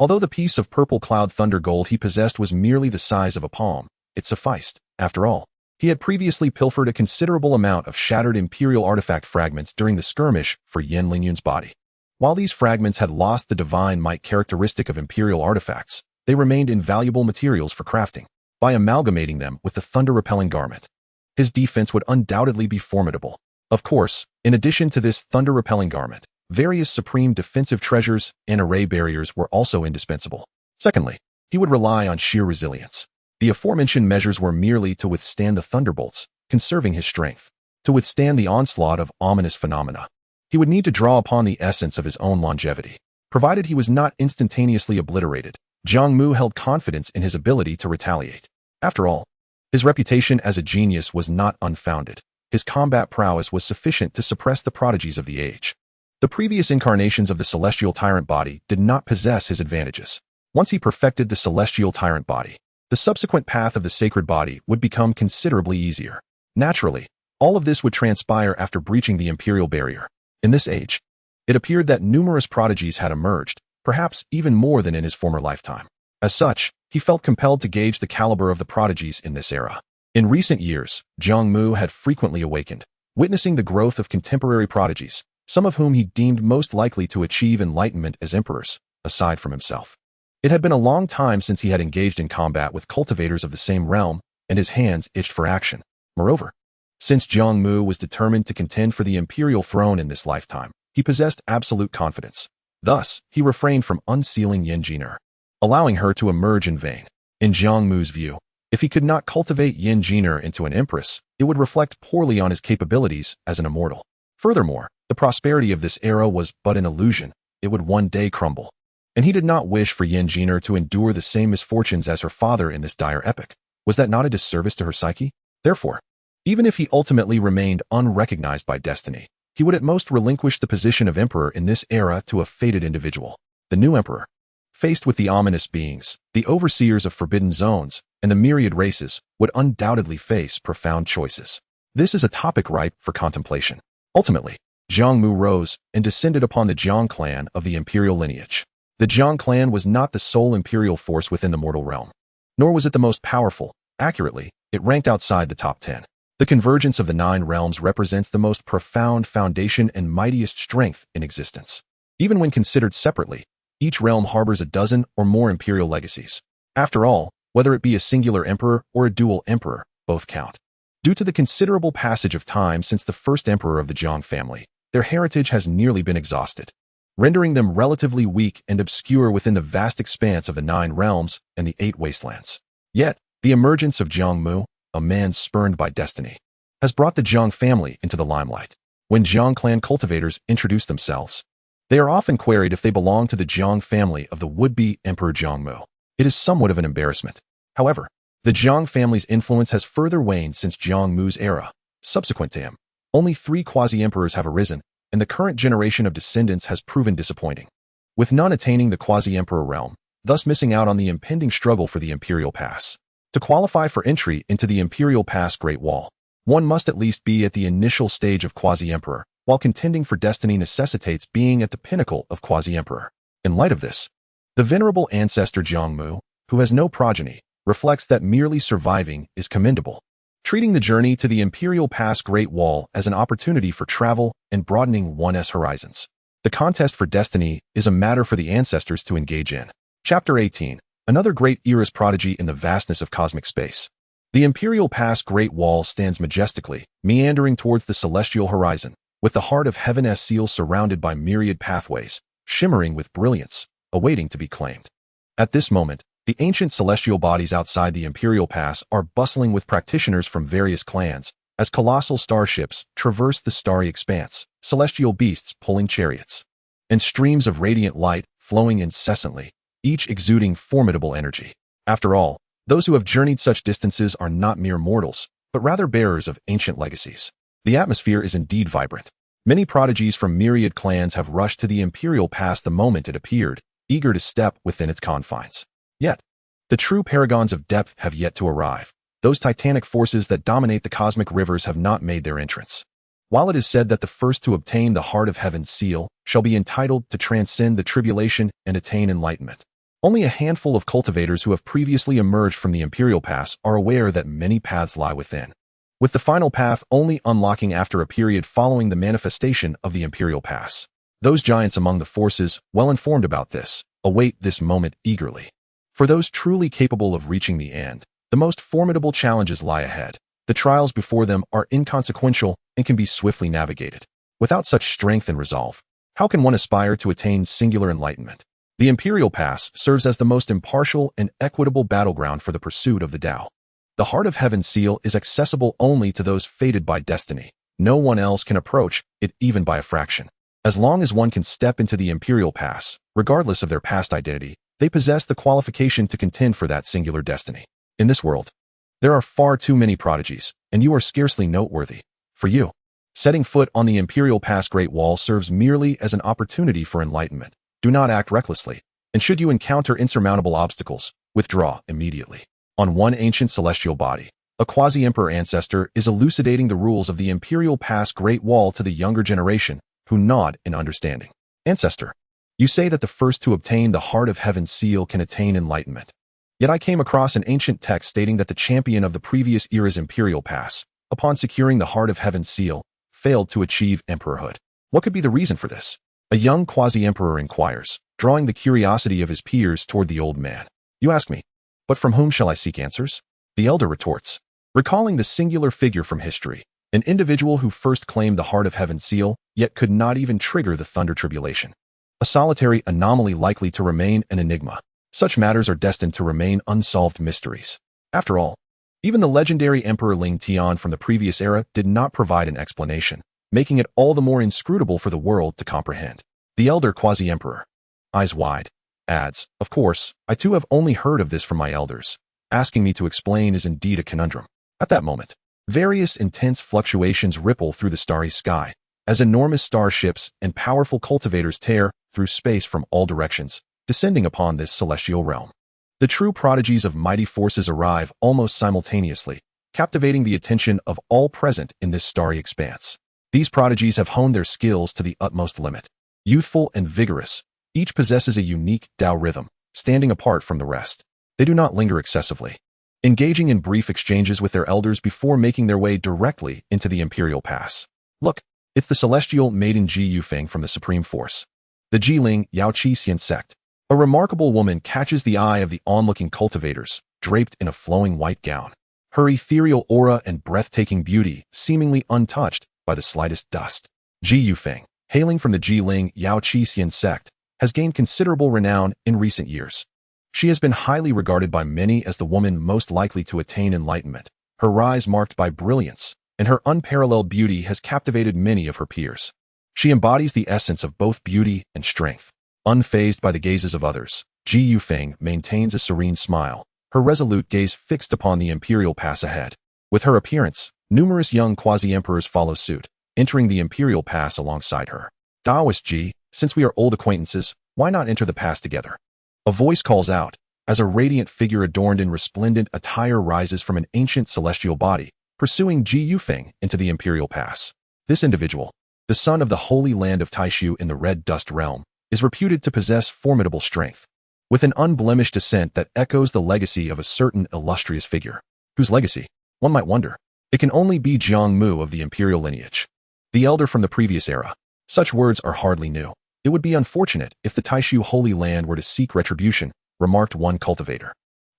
Although the piece of purple cloud thunder gold he possessed was merely the size of a palm, it sufficed. After all, he had previously pilfered a considerable amount of shattered imperial artifact fragments during the skirmish for Yin Lingyun's body. While these fragments had lost the divine might characteristic of imperial artifacts, they remained invaluable materials for crafting. By amalgamating them with the thunder-repelling garment, his defense would undoubtedly be formidable. Of course, in addition to this thunder-repelling garment, various supreme defensive treasures and array barriers were also indispensable. Secondly, he would rely on sheer resilience. The aforementioned measures were merely to withstand the thunderbolts, conserving his strength. To withstand the onslaught of ominous phenomena, he would need to draw upon the essence of his own longevity. Provided he was not instantaneously obliterated, Jiang Mu held confidence in his ability to retaliate. After all, his reputation as a genius was not unfounded. His combat prowess was sufficient to suppress the prodigies of the age. The previous incarnations of the celestial tyrant body did not possess his advantages. Once he perfected the celestial tyrant body, the subsequent path of the sacred body would become considerably easier. Naturally, all of this would transpire after breaching the imperial barrier. In this age, it appeared that numerous prodigies had emerged, perhaps even more than in his former lifetime. As such, he felt compelled to gauge the caliber of the prodigies in this era. In recent years, Jiang Mu had frequently awakened, witnessing the growth of contemporary prodigies, some of whom he deemed most likely to achieve enlightenment as emperors, aside from himself. It had been a long time since he had engaged in combat with cultivators of the same realm, and his hands itched for action. Moreover, since Jiang Mu was determined to contend for the imperial throne in this lifetime, he possessed absolute confidence. Thus, he refrained from unsealing Yin Jin'er, allowing her to emerge in vain. In Jiang Mu's view, if he could not cultivate Yin Jin'er into an empress, it would reflect poorly on his capabilities as an immortal. Furthermore, the prosperity of this era was but an illusion. It would one day crumble. And he did not wish for Yin Jin'er to endure the same misfortunes as her father in this dire epoch. Was that not a disservice to her psyche? Therefore, even if he ultimately remained unrecognized by destiny, he would at most relinquish the position of emperor in this era to a fated individual. The new emperor, faced with the ominous beings, the overseers of forbidden zones, and the myriad races, would undoubtedly face profound choices. This is a topic ripe for contemplation. Ultimately, Jiang Mu rose and descended upon the Jiang clan of the imperial lineage. The Jiang clan was not the sole imperial force within the mortal realm, nor was it the most powerful. Accurately, it ranked outside the top 10. The convergence of the 9 realms represents the most profound foundation and mightiest strength in existence. Even when considered separately, each realm harbors a dozen or more imperial legacies. After all, whether it be a singular emperor or a dual emperor, both count. Due to the considerable passage of time since the first emperor of the Jiang family, their heritage has nearly been exhausted, rendering them relatively weak and obscure within the vast expanse of the 9 realms and the 8 wastelands. Yet, the emergence of Jiang Mu, a man spurned by destiny, has brought the Jiang family into the limelight. When Jiang clan cultivators introduce themselves, they are often queried if they belong to the Jiang family of the would-be Emperor Jiang Mu. It is somewhat of an embarrassment. However, the Jiang family's influence has further waned since Jiang Mu's era. Subsequent to him, only 3 quasi-emperors have arisen, and the current generation of descendants has proven disappointing, with none attaining the quasi-emperor realm, thus missing out on the impending struggle for the imperial pass. To qualify for entry into the imperial pass Great Wall, one must at least be at the initial stage of quasi-emperor, while contending for destiny necessitates being at the pinnacle of quasi-emperor. In light of this, the venerable ancestor Jiang Mu, who has no progeny, reflects that merely surviving is commendable, treating the journey to the imperial pass Great Wall as an opportunity for travel and broadening one's horizons. The contest for destiny is a matter for the ancestors to engage in. Chapter 18. Another great era's prodigy in the vastness of cosmic space. The imperial pass Great Wall stands majestically, meandering towards the celestial horizon, with the heart of heaven as seal surrounded by myriad pathways, shimmering with brilliance, awaiting to be claimed. At this moment, The ancient celestial bodies outside the Imperial Pass are bustling with practitioners from various clans, as colossal starships traverse the starry expanse, celestial beasts pulling chariots, and streams of radiant light flowing incessantly, each exuding formidable energy. After all, those who have journeyed such distances are not mere mortals, but rather bearers of ancient legacies. The atmosphere is indeed vibrant. Many prodigies from myriad clans have rushed to the Imperial Pass the moment it appeared, eager to step within its confines. Yet, the true paragons of depth have yet to arrive. Those titanic forces that dominate the cosmic rivers have not made their entrance. While it is said that the first to obtain the Heart of Heaven's seal shall be entitled to transcend the tribulation and attain enlightenment, only a handful of cultivators who have previously emerged from the Imperial Pass are aware that many paths lie within, with the final path only unlocking after a period following the manifestation of the Imperial Pass. Those giants among the forces, well informed about this, await this moment eagerly. For those truly capable of reaching the end, the most formidable challenges lie ahead. The trials before them are inconsequential and can be swiftly navigated. Without such strength and resolve, how can one aspire to attain singular enlightenment? The Imperial Pass serves as the most impartial and equitable battleground for the pursuit of the Tao. The Heart of Heaven's seal is accessible only to those fated by destiny. No one else can approach it even by a fraction. As long as one can step into the Imperial Pass, regardless of their past identity, they possess the qualification to contend for that singular destiny. In this world, there are far too many prodigies, and you are scarcely noteworthy. For you, setting foot on the Imperial Pass Great Wall serves merely as an opportunity for enlightenment. Do not act recklessly, and should you encounter insurmountable obstacles, withdraw immediately. On one ancient celestial body, a quasi-emperor ancestor is elucidating the rules of the Imperial Pass Great Wall to the younger generation, who nod in understanding. Ancestor, you say that the first to obtain the Heart of Heaven's seal can attain enlightenment. Yet I came across an ancient text stating that the champion of the previous era's Imperial Pass, upon securing the Heart of Heaven's seal, failed to achieve emperorhood. What could be the reason for this? A young quasi-emperor inquires, drawing the curiosity of his peers toward the old man. You ask me, but from whom shall I seek answers? The elder retorts, recalling the singular figure from history, an individual who first claimed the Heart of Heaven's seal, yet could not even trigger the Thunder Tribulation. A solitary anomaly likely to remain an enigma. Such matters are destined to remain unsolved mysteries. After all, even the legendary Emperor Ling Tian from the previous era did not provide an explanation, making it all the more inscrutable for the world to comprehend. The elder quasi-emperor, eyes wide, adds, of course, I too have only heard of this from my elders. Asking me to explain is indeed a conundrum. At that moment, various intense fluctuations ripple through the starry sky, as enormous starships and powerful cultivators tear through space from all directions, descending upon this celestial realm. The true prodigies of mighty forces arrive almost simultaneously, captivating the attention of all present in this starry expanse. These prodigies have honed their skills to the utmost limit. Youthful and vigorous, each possesses a unique Tao rhythm, standing apart from the rest. They do not linger excessively, engaging in brief exchanges with their elders before making their way directly into the Imperial Pass. Look, it's the celestial maiden Ji Yufeng from the Supreme Force. The Jiling Yaoqixian sect. A remarkable woman catches the eye of the onlooking cultivators, draped in a flowing white gown. Her ethereal aura and breathtaking beauty seemingly untouched by the slightest dust. Ji Yufeng, hailing from the Jiling Yaoqixian sect, has gained considerable renown in recent years. She has been highly regarded by many as the woman most likely to attain enlightenment. Her rise marked by brilliance, and her unparalleled beauty has captivated many of her peers. She embodies the essence of both beauty and strength. Unfazed by the gazes of others, Ji Yufeng maintains a serene smile, her resolute gaze fixed upon the Imperial Pass ahead. With her appearance, numerous young quasi-emperors follow suit, entering the Imperial Pass alongside her. Taoist Ji, since we are old acquaintances, why not enter the pass together? A voice calls out, as a radiant figure adorned in resplendent attire rises from an ancient celestial body, pursuing Ji Yufeng into the Imperial Pass. This individual, the son of the holy land of Taishu in the Red Dust Realm, is reputed to possess formidable strength, with an unblemished descent that echoes the legacy of a certain illustrious figure. Whose legacy? One might wonder. It can only be Jiang Mu of the imperial lineage, the elder from the previous era. Such words are hardly new. It would be unfortunate if the Taishu Holy Land were to seek retribution, remarked one cultivator,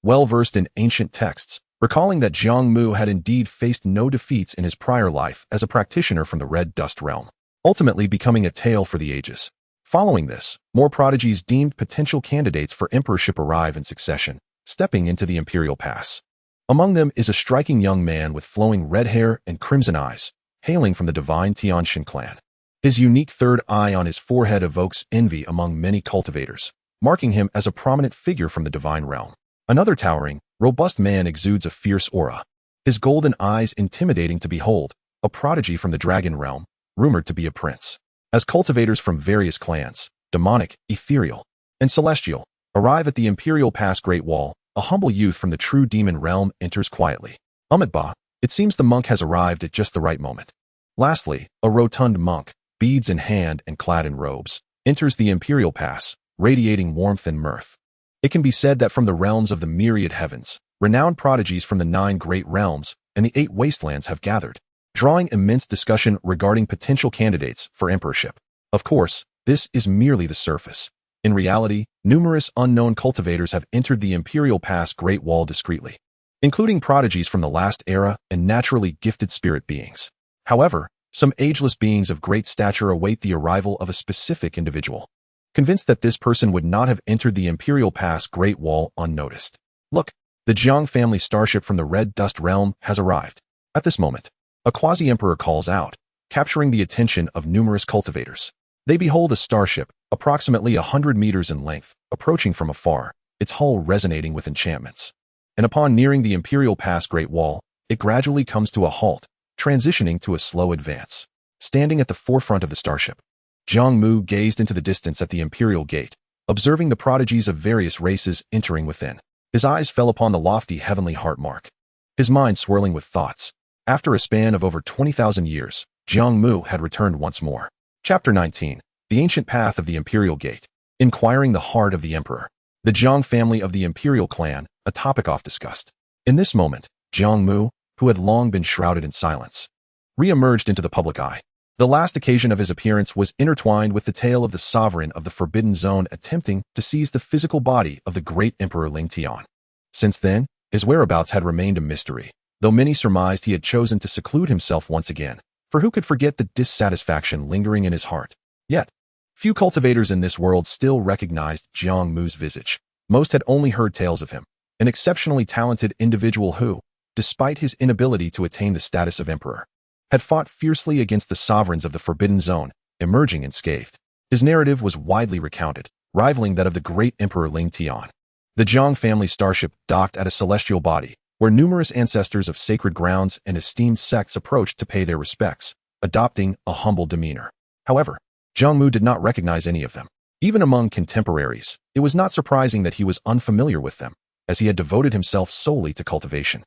well-versed in ancient texts, recalling that Jiang Mu had indeed faced no defeats in his prior life as a practitioner from the Red Dust Realm, ultimately becoming a tale for the ages. Following this, more prodigies deemed potential candidates for emperorship arrive in succession, stepping into the Imperial Pass. Among them is a striking young man with flowing red hair and crimson eyes, hailing from the divine Tianxian clan. His unique third eye on his forehead evokes envy among many cultivators, marking him as a prominent figure from the divine realm. Another towering, robust man exudes a fierce aura, his golden eyes intimidating to behold, a prodigy from the dragon realm, rumored to be a prince. As cultivators from various clans, demonic, ethereal, and celestial, arrive at the Imperial Pass Great Wall, a humble youth from the true demon realm enters quietly. Ba, it seems the monk has arrived at just the right moment. Lastly, a rotund monk, beads in hand and clad in robes, enters the Imperial Pass, radiating warmth and mirth. It can be said that from the realms of the myriad heavens, renowned prodigies from the 9 great realms and the 8 wastelands have gathered, drawing immense discussion regarding potential candidates for emperorship. Of course, this is merely the surface. In reality, numerous unknown cultivators have entered the Imperial Pass Great Wall discreetly, including prodigies from the last era and naturally gifted spirit beings. However, some ageless beings of great stature await the arrival of a specific individual, convinced that this person would not have entered the Imperial Pass Great Wall unnoticed. Look, the Jiang family starship from the Red Dust Realm has arrived. At this moment, a quasi-emperor calls out, capturing the attention of numerous cultivators. They behold a starship, approximately 100 meters in length, approaching from afar, its hull resonating with enchantments. And upon nearing the Imperial Pass Great Wall, it gradually comes to a halt, transitioning to a slow advance. Standing at the forefront of the starship, Jiang Mu gazed into the distance at the Imperial Gate, observing the prodigies of various races entering within. His eyes fell upon the lofty heavenly heart mark, his mind swirling with thoughts. After a span of over 20,000 years, Jiang Mu had returned once more. Chapter 19. The Ancient Path of the Imperial Gate. Inquiring the heart of the Emperor. The Jiang family of the Imperial clan, a topic oft discussed. In this moment, Jiang Mu, who had long been shrouded in silence, re-emerged into the public eye. The last occasion of his appearance was intertwined with the tale of the sovereign of the Forbidden Zone attempting to seize the physical body of the great Emperor Ling Tian. Since then, his whereabouts had remained a mystery, though many surmised he had chosen to seclude himself once again, for who could forget the dissatisfaction lingering in his heart? Yet, few cultivators in this world still recognized Jiang Mu's visage. Most had only heard tales of him, an exceptionally talented individual who, despite his inability to attain the status of emperor, had fought fiercely against the sovereigns of the Forbidden Zone, emerging unscathed. His narrative was widely recounted, rivaling that of the great Emperor Ling Tian. The Jiang family starship docked at a celestial body, where numerous ancestors of sacred grounds and esteemed sects approached to pay their respects, adopting a humble demeanor. However, Jiang Mu did not recognize any of them. Even among contemporaries, it was not surprising that he was unfamiliar with them, as he had devoted himself solely to cultivation.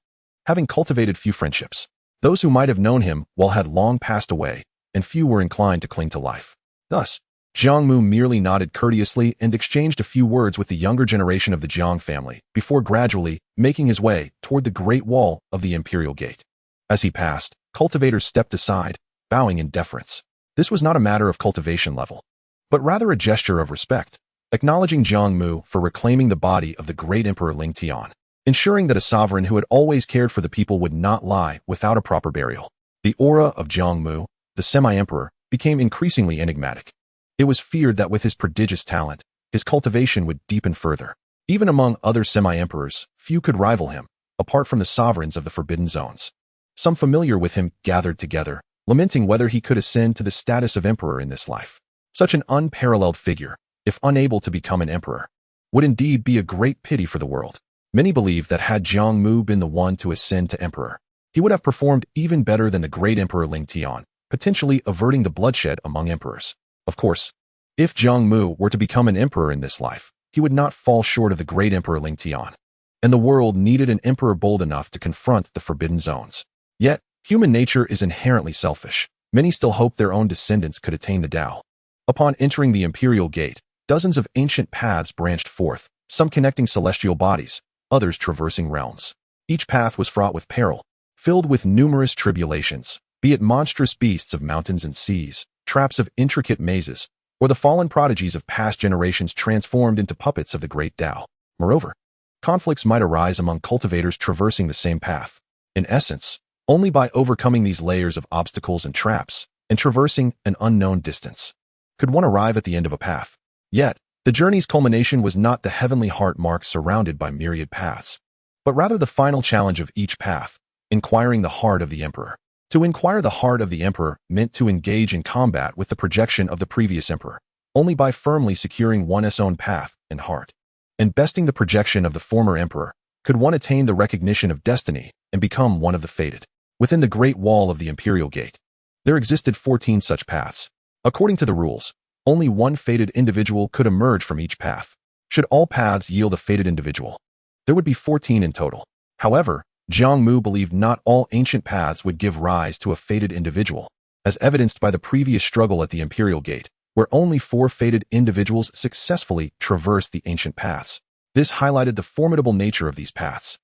Having cultivated few friendships, those who might have known him well had long passed away, and few were inclined to cling to life. Thus, Jiang Mu merely nodded courteously and exchanged a few words with the younger generation of the Jiang family, before gradually making his way toward the Great Wall of the Imperial Gate. As he passed, cultivators stepped aside, bowing in deference. This was not a matter of cultivation level, but rather a gesture of respect, acknowledging Jiang Mu for reclaiming the body of the great Emperor Ling Tian, ensuring that a sovereign who had always cared for the people would not lie without a proper burial. The aura of Jiang Mu, the semi-emperor, became increasingly enigmatic. It was feared that with his prodigious talent, his cultivation would deepen further. Even among other semi-emperors, few could rival him, apart from the sovereigns of the Forbidden Zones. Some familiar with him gathered together, lamenting whether he could ascend to the status of emperor in this life. Such an unparalleled figure, if unable to become an emperor, would indeed be a great pity for the world. Many believe that had Jiang Mu been the one to ascend to emperor, he would have performed even better than the great Emperor Ling Tian, potentially averting the bloodshed among emperors. Of course, if Jiang Mu were to become an emperor in this life, he would not fall short of the great Emperor Ling Tian, and the world needed an emperor bold enough to confront the Forbidden Zones. Yet, human nature is inherently selfish. Many still hope their own descendants could attain the Tao. Upon entering the Imperial Gate, dozens of ancient paths branched forth, some connecting celestial bodies, others traversing realms. Each path was fraught with peril, filled with numerous tribulations, be it monstrous beasts of mountains and seas, traps of intricate mazes, or the fallen prodigies of past generations transformed into puppets of the great Tao. Moreover, conflicts might arise among cultivators traversing the same path. In essence, only by overcoming these layers of obstacles and traps, and traversing an unknown distance, could one arrive at the end of a path. Yet, The journey's culmination was not the heavenly heart mark surrounded by myriad paths, but rather the final challenge of each path, inquiring the heart of the emperor. To inquire the heart of the emperor meant to engage in combat with the projection of the previous emperor, only by firmly securing one's own path and heart. And besting the projection of the former emperor, could one attain the recognition of destiny and become one of the fated. Within the Great Wall of the Imperial Gate, there existed 14 such paths. According to the rules, only one fated individual could emerge from each path. Should all paths yield a fated individual, there would be 14 in total. However, Jiang Mu believed not all ancient paths would give rise to a fated individual, as evidenced by the previous struggle at the Imperial Gate, where only 4 fated individuals successfully traversed the ancient paths. This highlighted the formidable nature of these paths.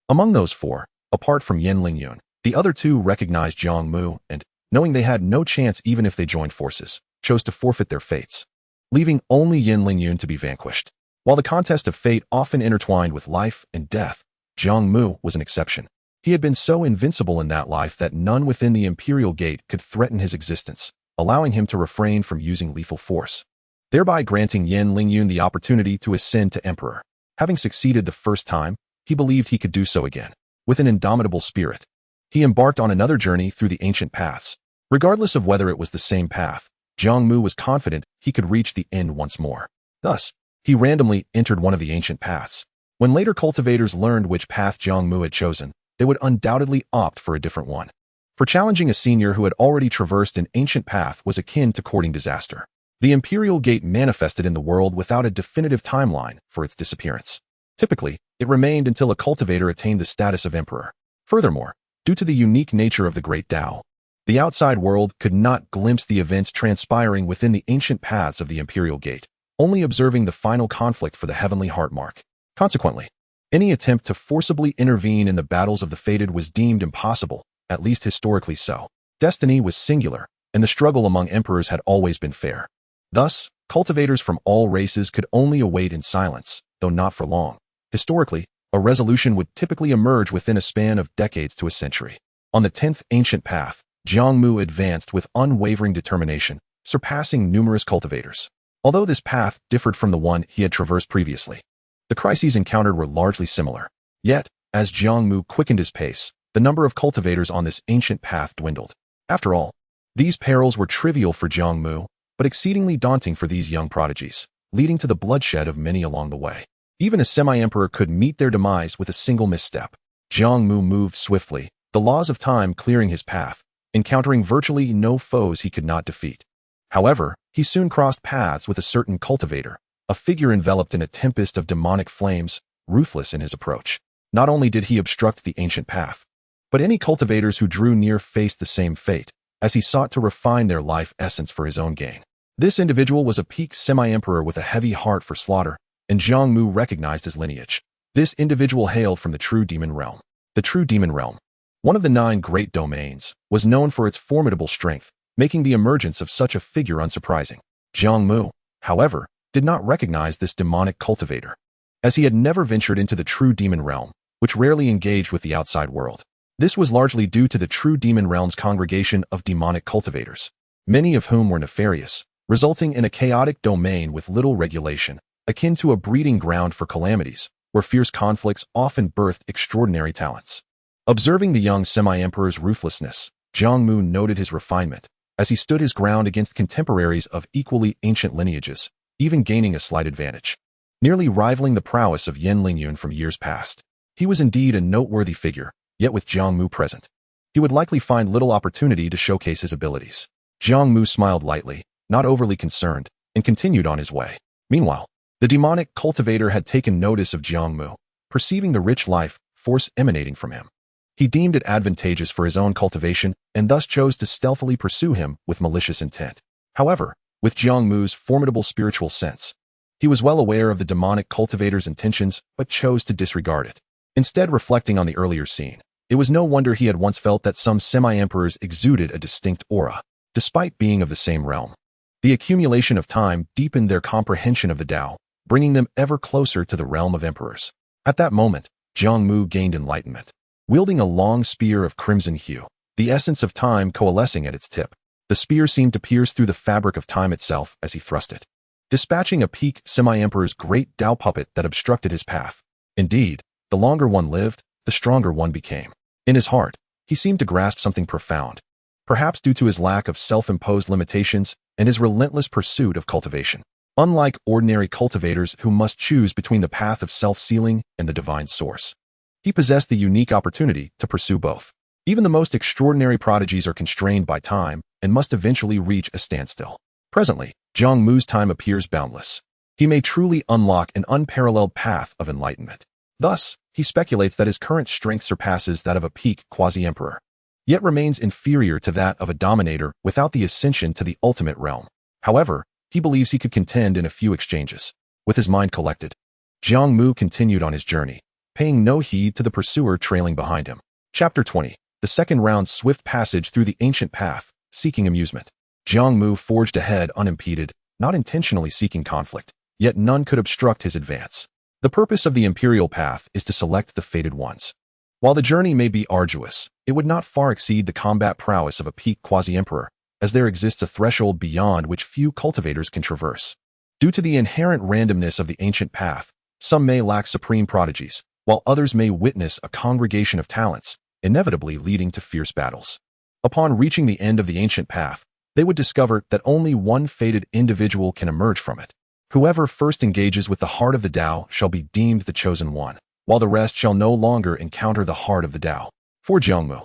Among those 4, apart from Yan Lingyun, the other 2 recognized Jiang Mu and, knowing they had no chance even if they joined forces, chose to forfeit their fates, leaving only Yan Lingyun to be vanquished. While the contest of fate often intertwined with life and death, Jiang Mu was an exception. He had been so invincible in that life that none within the Imperial Gate could threaten his existence, allowing him to refrain from using lethal force, thereby granting Yan Lingyun the opportunity to ascend to emperor. Having succeeded the first time, he believed he could do so again. With an indomitable spirit, he embarked on another journey through the ancient paths. Regardless of whether it was the same path, Jiang Mu was confident he could reach the end once more. Thus, he randomly entered one of the ancient paths. When later cultivators learned which path Jiang Mu had chosen, they would undoubtedly opt for a different one. For challenging a senior who had already traversed an ancient path was akin to courting disaster. The Imperial Gate manifested in the world without a definitive timeline for its disappearance. Typically, it remained until a cultivator attained the status of emperor. Furthermore, due to the unique nature of the Great Tao, the outside world could not glimpse the events transpiring within the ancient paths of the Imperial Gate, only observing the final conflict for the heavenly heart mark. Consequently, any attempt to forcibly intervene in the battles of the fated was deemed impossible, at least historically so. Destiny was singular, and the struggle among emperors had always been fair. Thus, cultivators from all races could only await in silence, though not for long. Historically, a resolution would typically emerge within a span of decades to a century. On the 10th ancient path, Jiang Mu advanced with unwavering determination, surpassing numerous cultivators. Although this path differed from the one he had traversed previously, the crises encountered were largely similar. Yet, as Jiang Mu quickened his pace, the number of cultivators on this ancient path dwindled. After all, these perils were trivial for Jiang Mu, but exceedingly daunting for these young prodigies, leading to the bloodshed of many along the way. Even a semi-emperor could meet their demise with a single misstep. Jiang Mu moved swiftly, the laws of time clearing his path, encountering virtually no foes he could not defeat. However, he soon crossed paths with a certain cultivator, a figure enveloped in a tempest of demonic flames, ruthless in his approach. Not only did he obstruct the ancient path, but any cultivators who drew near faced the same fate, as he sought to refine their life essence for his own gain. This individual was a peak semi-emperor with a heavy heart for slaughter, and Jiang Mu recognized his lineage. This individual hailed from the True Demon Realm. The True Demon Realm, one of the 9 great domains, was known for its formidable strength, making the emergence of such a figure unsurprising. Jiang Mu, however, did not recognize this demonic cultivator, as he had never ventured into the True Demon Realm, which rarely engaged with the outside world. This was largely due to the True Demon Realm's congregation of demonic cultivators, many of whom were nefarious, resulting in a chaotic domain with little regulation, akin to a breeding ground for calamities, where fierce conflicts often birthed extraordinary talents. Observing the young semi-emperor's ruthlessness, Jiang Mu noted his refinement, as he stood his ground against contemporaries of equally ancient lineages, even gaining a slight advantage, nearly rivaling the prowess of Yan Lingyun from years past. He was indeed a noteworthy figure, yet with Jiang Mu present, he would likely find little opportunity to showcase his abilities. Jiang Mu smiled lightly, not overly concerned, and continued on his way. Meanwhile, the demonic cultivator had taken notice of Jiang Mu, perceiving the rich life force emanating from him. He deemed it advantageous for his own cultivation and thus chose to stealthily pursue him with malicious intent. However, with Jiang Mu's formidable spiritual sense, he was well aware of the demonic cultivator's intentions but chose to disregard it. Instead, reflecting on the earlier scene, it was no wonder he had once felt that some semi-emperors exuded a distinct aura, despite being of the same realm. The accumulation of time deepened their comprehension of the Tao, bringing them ever closer to the realm of emperors. At that moment, Jiang Mu gained enlightenment. Wielding a long spear of crimson hue, the essence of time coalescing at its tip, the spear seemed to pierce through the fabric of time itself as he thrust it. dispatching a peak semi-emperor's great Tao puppet that obstructed his path. Indeed, the longer one lived, the stronger one became. In his heart, he seemed to grasp something profound, perhaps due to his lack of self-imposed limitations and his relentless pursuit of cultivation. Unlike ordinary cultivators who must choose between the path of self-sealing and the divine source, he possessed the unique opportunity to pursue both. Even the most extraordinary prodigies are constrained by time and must eventually reach a standstill. Presently, Jiang Mu's time appears boundless. He may truly unlock an unparalleled path of enlightenment. Thus, he speculates that his current strength surpasses that of a peak quasi-emperor, yet remains inferior to that of a dominator without the ascension to the ultimate realm. However, he believes he could contend in a few exchanges. With his mind collected, Jiang Mu continued on his journey, paying no heed to the pursuer trailing behind him. Chapter 20. The second round's swift passage through the ancient path, seeking amusement. Jiang Mu forged ahead unimpeded, not intentionally seeking conflict, yet none could obstruct his advance. The purpose of the imperial path is to select the fated ones. While the journey may be arduous, it would not far exceed the combat prowess of a peak quasi-emperor, as there exists a threshold beyond which few cultivators can traverse. Due to the inherent randomness of the ancient path, some may lack supreme prodigies, while others may witness a congregation of talents, inevitably leading to fierce battles. Upon reaching the end of the ancient path, they would discover that only one fated individual can emerge from it. Whoever first engages with the heart of the Tao shall be deemed the chosen one, while the rest shall no longer encounter the heart of the Tao. For Jiang Mu,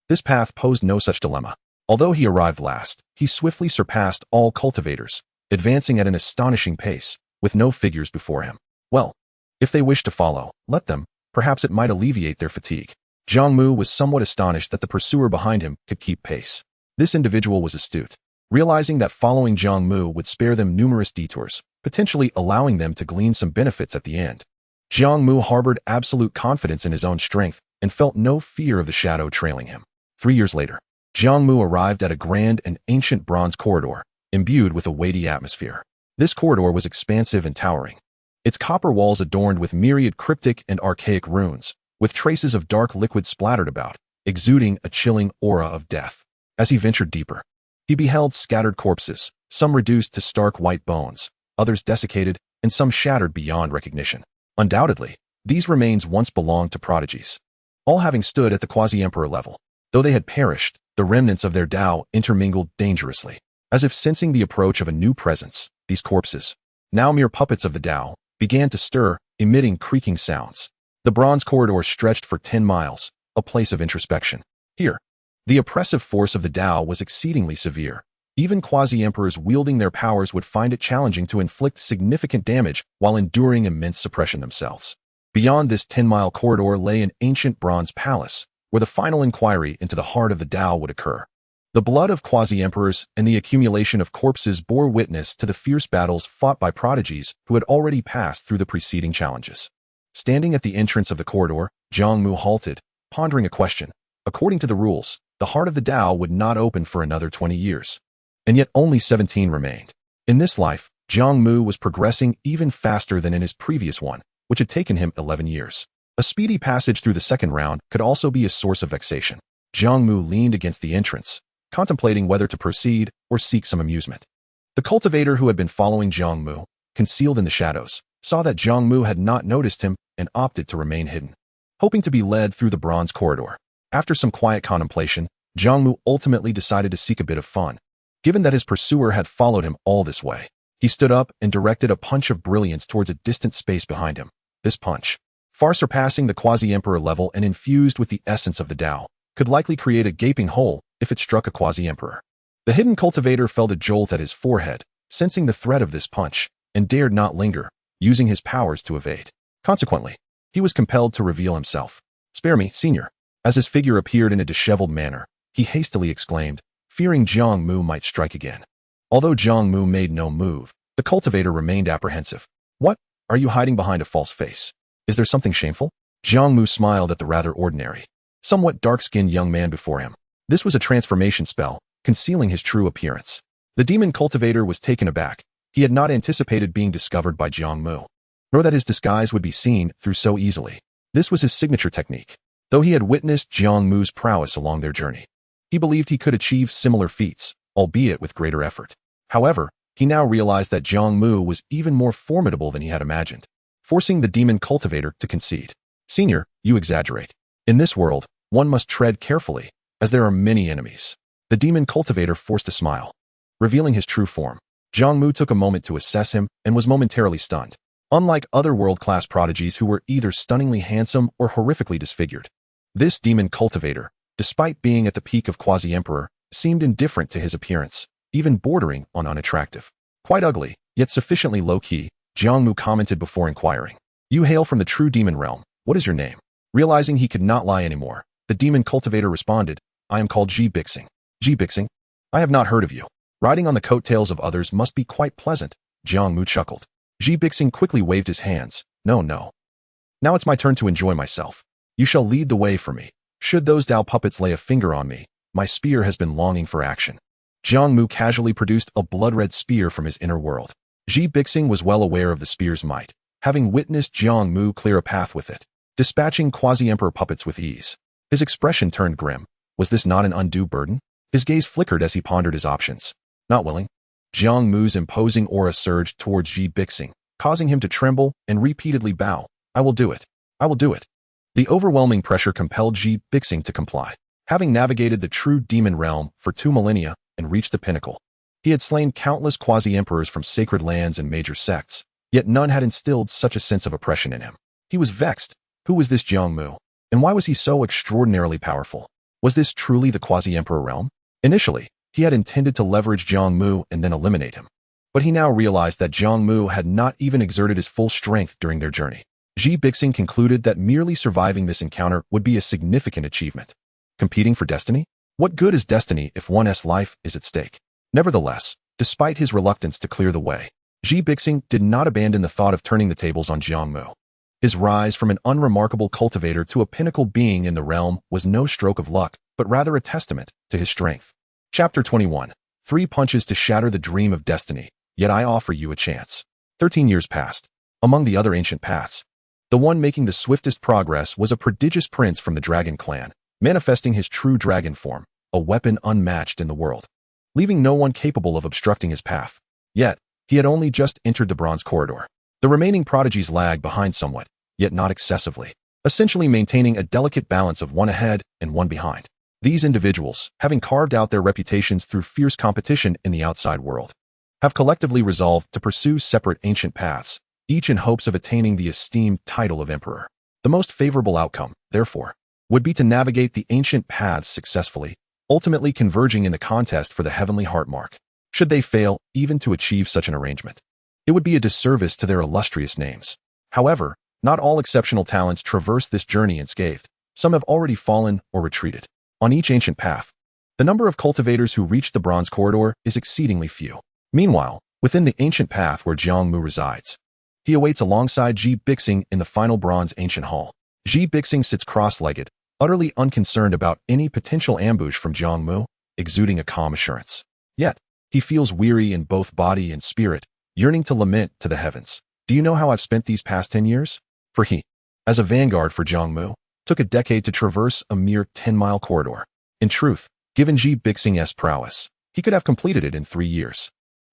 this path posed no such dilemma. Although he arrived last, he swiftly surpassed all cultivators, advancing at an astonishing pace, with no figures before him. Well, if they wish to follow, let them. Perhaps it might alleviate their fatigue. Jiang Mu was somewhat astonished that the pursuer behind him could keep pace. This individual was astute. Realizing that following Jiang Mu would spare them numerous detours, potentially allowing them to glean some benefits at the end, Jiang Mu harbored absolute confidence in his own strength and felt no fear of the shadow trailing him. 3 years later, Jiang Mu arrived at a grand and ancient bronze corridor, imbued with a weighty atmosphere. This corridor was expansive and towering, its copper walls adorned with myriad cryptic and archaic runes, with traces of dark liquid splattered about, exuding a chilling aura of death. As he ventured deeper, he beheld scattered corpses, some reduced to stark white bones, others desiccated, and some shattered beyond recognition. Undoubtedly, these remains once belonged to prodigies, all having stood at the quasi-emperor level. Though they had perished, the remnants of their Tao intermingled dangerously. As if sensing the approach of a new presence, these corpses, now mere puppets of the Tao, began to stir, emitting creaking sounds. The bronze corridor stretched for 10 miles, a place of introspection. Here, the oppressive force of the Tao was exceedingly severe. Even quasi-emperors wielding their powers would find it challenging to inflict significant damage while enduring immense suppression themselves. Beyond this 10-mile corridor lay an ancient bronze palace, where the final inquiry into the heart of the Tao would occur. The blood of quasi-emperors and the accumulation of corpses bore witness to the fierce battles fought by prodigies who had already passed through the preceding challenges. Standing at the entrance of the corridor, Jiang Mu halted, pondering a question. According to the rules, the heart of the Tao would not open for another 20 years. And yet only 17 remained. In this life, Jiang Mu was progressing even faster than in his previous one, which had taken him 11 years. A speedy passage through the second round could also be a source of vexation. Jiang Mu leaned against the entrance, contemplating whether to proceed or seek some amusement. The cultivator who had been following Jiang Mu, concealed in the shadows, saw that Jiang Mu had not noticed him and opted to remain hidden, hoping to be led through the bronze corridor. After some quiet contemplation, Jiang Mu ultimately decided to seek a bit of fun. Given that his pursuer had followed him all this way, he stood up and directed a punch of brilliance towards a distant space behind him. This punch, far surpassing the quasi-emperor level and infused with the essence of the Tao, could likely create a gaping hole if it struck a quasi-emperor. The hidden cultivator felt a jolt at his forehead, sensing the threat of this punch, and dared not linger, using his powers to evade. Consequently, he was compelled to reveal himself. "Spare me, senior." As his figure appeared in a disheveled manner, he hastily exclaimed, fearing Jiang Mu might strike again. Although Jiang Mu made no move, the cultivator remained apprehensive. "What? Are you hiding behind a false face? Is there something shameful?" Jiang Mu smiled at the rather ordinary, somewhat dark-skinned young man before him. This was a transformation spell, concealing his true appearance. The demon cultivator was taken aback. He had not anticipated being discovered by Jiang Mu, nor that his disguise would be seen through so easily. This was his signature technique. Though he had witnessed Jiang Mu's prowess along their journey, he believed he could achieve similar feats, albeit with greater effort. However, He now realized that Jiang Mu was even more formidable than he had imagined, forcing the demon cultivator to concede. Senior, you exaggerate. In this world, one must tread carefully, as there are many enemies. The demon cultivator forced a smile, revealing his true form. Jiang Mu took a moment to assess him and was momentarily stunned. Unlike other world-class prodigies who were either stunningly handsome or horrifically disfigured, this demon cultivator, despite being at the peak of quasi-emperor, seemed indifferent to his appearance, even bordering on unattractive. Quite ugly, yet sufficiently low-key, Jiang Mu commented before inquiring. You hail from the true demon realm. What is your name? Realizing he could not lie anymore, the demon cultivator responded, I am called Ji Bixing. Ji Bixing? I have not heard of you. Riding on the coattails of others must be quite pleasant, Jiang Mu chuckled. Ji Bixing quickly waved his hands. No. Now it's my turn to enjoy myself. You shall lead the way for me. Should those Dao puppets lay a finger on me, my spear has been longing for action. Jiang Mu casually produced a blood-red spear from his inner world. Ji Bixing was well aware of the spear's might, having witnessed Jiang Mu clear a path with it, dispatching quasi-emperor puppets with ease. His expression turned grim. Was this not an undue burden? His gaze flickered as he pondered his options. Not willing. Jiang Mu's imposing aura surged towards Ji Bixing, causing him to tremble and repeatedly bow. I will do it. I will do it. The overwhelming pressure compelled Ji Bixing to comply. Having navigated the true demon realm for 2 millennia and reached the pinnacle, he had slain countless quasi-emperors from sacred lands and major sects, yet none had instilled such a sense of oppression in him. He was vexed. Who was this Jiang Mu? And why was he so extraordinarily powerful? Was this truly the quasi-emperor realm? Initially, he had intended to leverage Jiang Mu and then eliminate him. But he now realized that Jiang Mu had not even exerted his full strength during their journey. Ji Bixing concluded that merely surviving this encounter would be a significant achievement. Competing for destiny? What good is destiny if one's life is at stake? Nevertheless, despite his reluctance to clear the way, Ji Bixing did not abandon the thought of turning the tables on Jiang Mu. His rise from an unremarkable cultivator to a pinnacle being in the realm was no stroke of luck, but rather a testament to his strength. Chapter 21. 3 punches to shatter the dream of destiny, yet I offer you a chance. 13 years passed. Among the other ancient paths, the one making the swiftest progress was a prodigious prince from the dragon clan, manifesting his true dragon form, a weapon unmatched in the world, leaving no one capable of obstructing his path. Yet, he had only just entered the bronze corridor. The remaining prodigies lagged behind somewhat, yet not excessively, essentially maintaining a delicate balance of one ahead and one behind. These individuals, having carved out their reputations through fierce competition in the outside world, have collectively resolved to pursue separate ancient paths, each in hopes of attaining the esteemed title of emperor. The most favorable outcome, therefore, would be to navigate the ancient paths successfully, ultimately converging in the contest for the heavenly heart mark. Should they fail even to achieve such an arrangement, it would be a disservice to their illustrious names. However, not all exceptional talents traverse this journey unscathed. Some have already fallen or retreated. On each ancient path, the number of cultivators who reach the bronze corridor is exceedingly few. Meanwhile, within the ancient path where Jiang Mu resides, he awaits alongside Ji Bixing in the final bronze ancient hall. Ji Bixing sits cross-legged, utterly unconcerned about any potential ambush from Jiang Mu, exuding a calm assurance. Yet, he feels weary in both body and spirit, yearning to lament to the heavens. Do you know how I've spent these past 10 years? For he, as a vanguard for Jiang Mu, took a decade to traverse a mere 10-mile corridor. In truth, given Ji Bixing's prowess, he could have completed it in 3 years.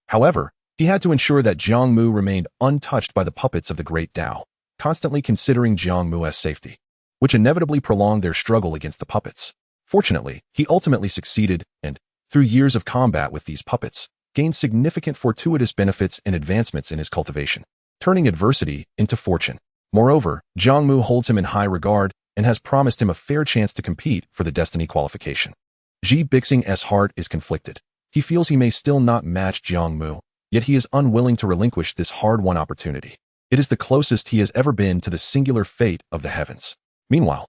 However, he had to ensure that Jiang Mu remained untouched by the puppets of the great Tao, constantly considering Jiang Mu's safety, which inevitably prolonged their struggle against the puppets. Fortunately, he ultimately succeeded and, through years of combat with these puppets, gained significant fortuitous benefits and advancements in his cultivation, turning adversity into fortune. Moreover, Jiang Mu holds him in high regard and has promised him a fair chance to compete for the destiny qualification. Ji Bixing's heart is conflicted. He feels he may still not match Jiang Mu, yet he is unwilling to relinquish this hard-won opportunity. It is the closest he has ever been to the singular fate of the heavens. Meanwhile,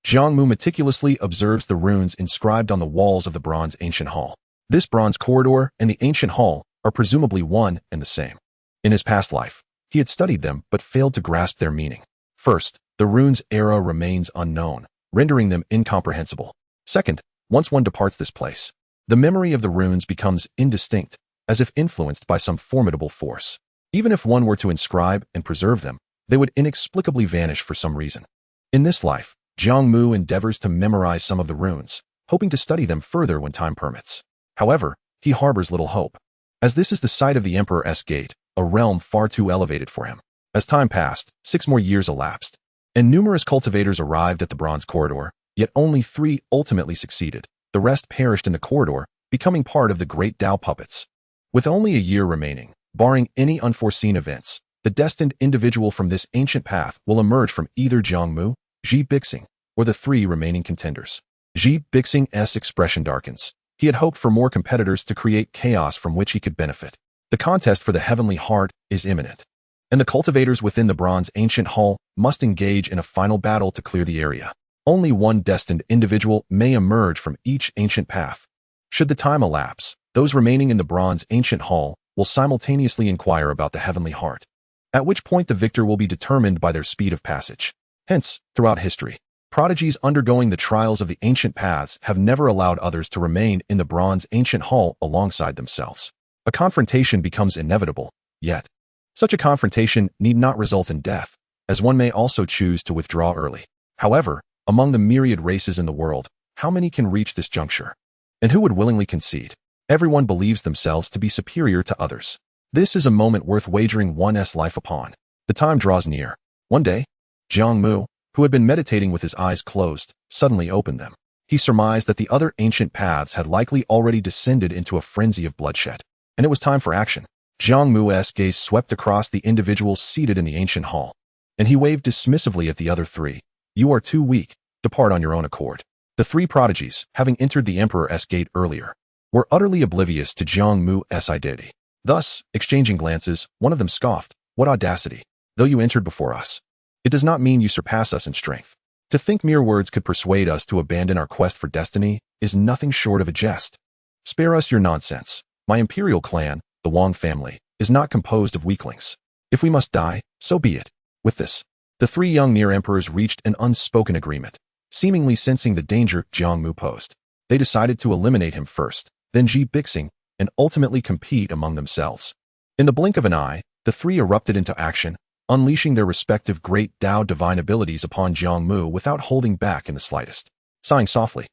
Jiang Mu meticulously observes the runes inscribed on the walls of the bronze ancient hall. This bronze corridor and the ancient hall are presumably one and the same. In his past life, he had studied them but failed to grasp their meaning. First, the runes' era remains unknown, rendering them incomprehensible. Second, once one departs this place, the memory of the runes becomes indistinct, as if influenced by some formidable force. Even if one were to inscribe and preserve them, they would inexplicably vanish for some reason. In this life, Jiang Mu endeavors to memorize some of the runes, hoping to study them further when time permits. However, he harbors little hope. as this is the site of the Emperor's Gate, a realm far too elevated for him. As time passed, 6 more years elapsed, and numerous cultivators arrived at the Bronze Corridor, yet only 3 ultimately succeeded. The rest perished in the corridor, becoming part of the Great Tao Puppets. With only a year remaining, barring any unforeseen events, the destined individual from this ancient path will emerge from either Jiang Mu, Xi Bixing, or the 3 remaining contenders. Xi Bixing's expression darkens. He had hoped for more competitors to create chaos from which he could benefit. The contest for the Heavenly Heart is imminent, and the cultivators within the Bronze Ancient Hall must engage in a final battle to clear the area. Only one destined individual may emerge from each ancient path. Should the time elapse, those remaining in the Bronze Ancient Hall will simultaneously inquire about the Heavenly Heart, at which point the victor will be determined by their speed of passage. Hence, throughout history, prodigies undergoing the trials of the ancient paths have never allowed others to remain in the Bronze Ancient Hall alongside themselves. A confrontation becomes inevitable, yet such a confrontation need not result in death, as one may also choose to withdraw early. However, among the myriad races in the world, how many can reach this juncture? And who would willingly concede? Everyone believes themselves to be superior to others. This is a moment worth wagering one's life upon. The time draws near. One day, Jiang Mu, who had been meditating with his eyes closed, suddenly opened them. He surmised that the other ancient paths had likely already descended into a frenzy of bloodshed, and it was time for action. Jiang Mu's gaze swept across the individuals seated in the ancient hall, and he waved dismissively at the other 3. You are too weak. Depart on your own accord. The 3 prodigies, having entered the Emperor's Gate earlier, were utterly oblivious to Jiang Mu's identity. Thus, exchanging glances, one of them scoffed, "What audacity! Though you entered before us, it does not mean you surpass us in strength. To think mere words could persuade us to abandon our quest for destiny is nothing short of a jest. Spare us your nonsense. My imperial clan, the Wang family, is not composed of weaklings. If we must die, so be it." With this, the 3 young near emperors reached an unspoken agreement. Seemingly sensing the danger Jiang Mu posed, they decided to eliminate him first, then Xi Bixing, and ultimately compete among themselves. In the blink of an eye, the 3 erupted into action, unleashing their respective great Tao divine abilities upon Jiang Mu without holding back in the slightest. Sighing softly,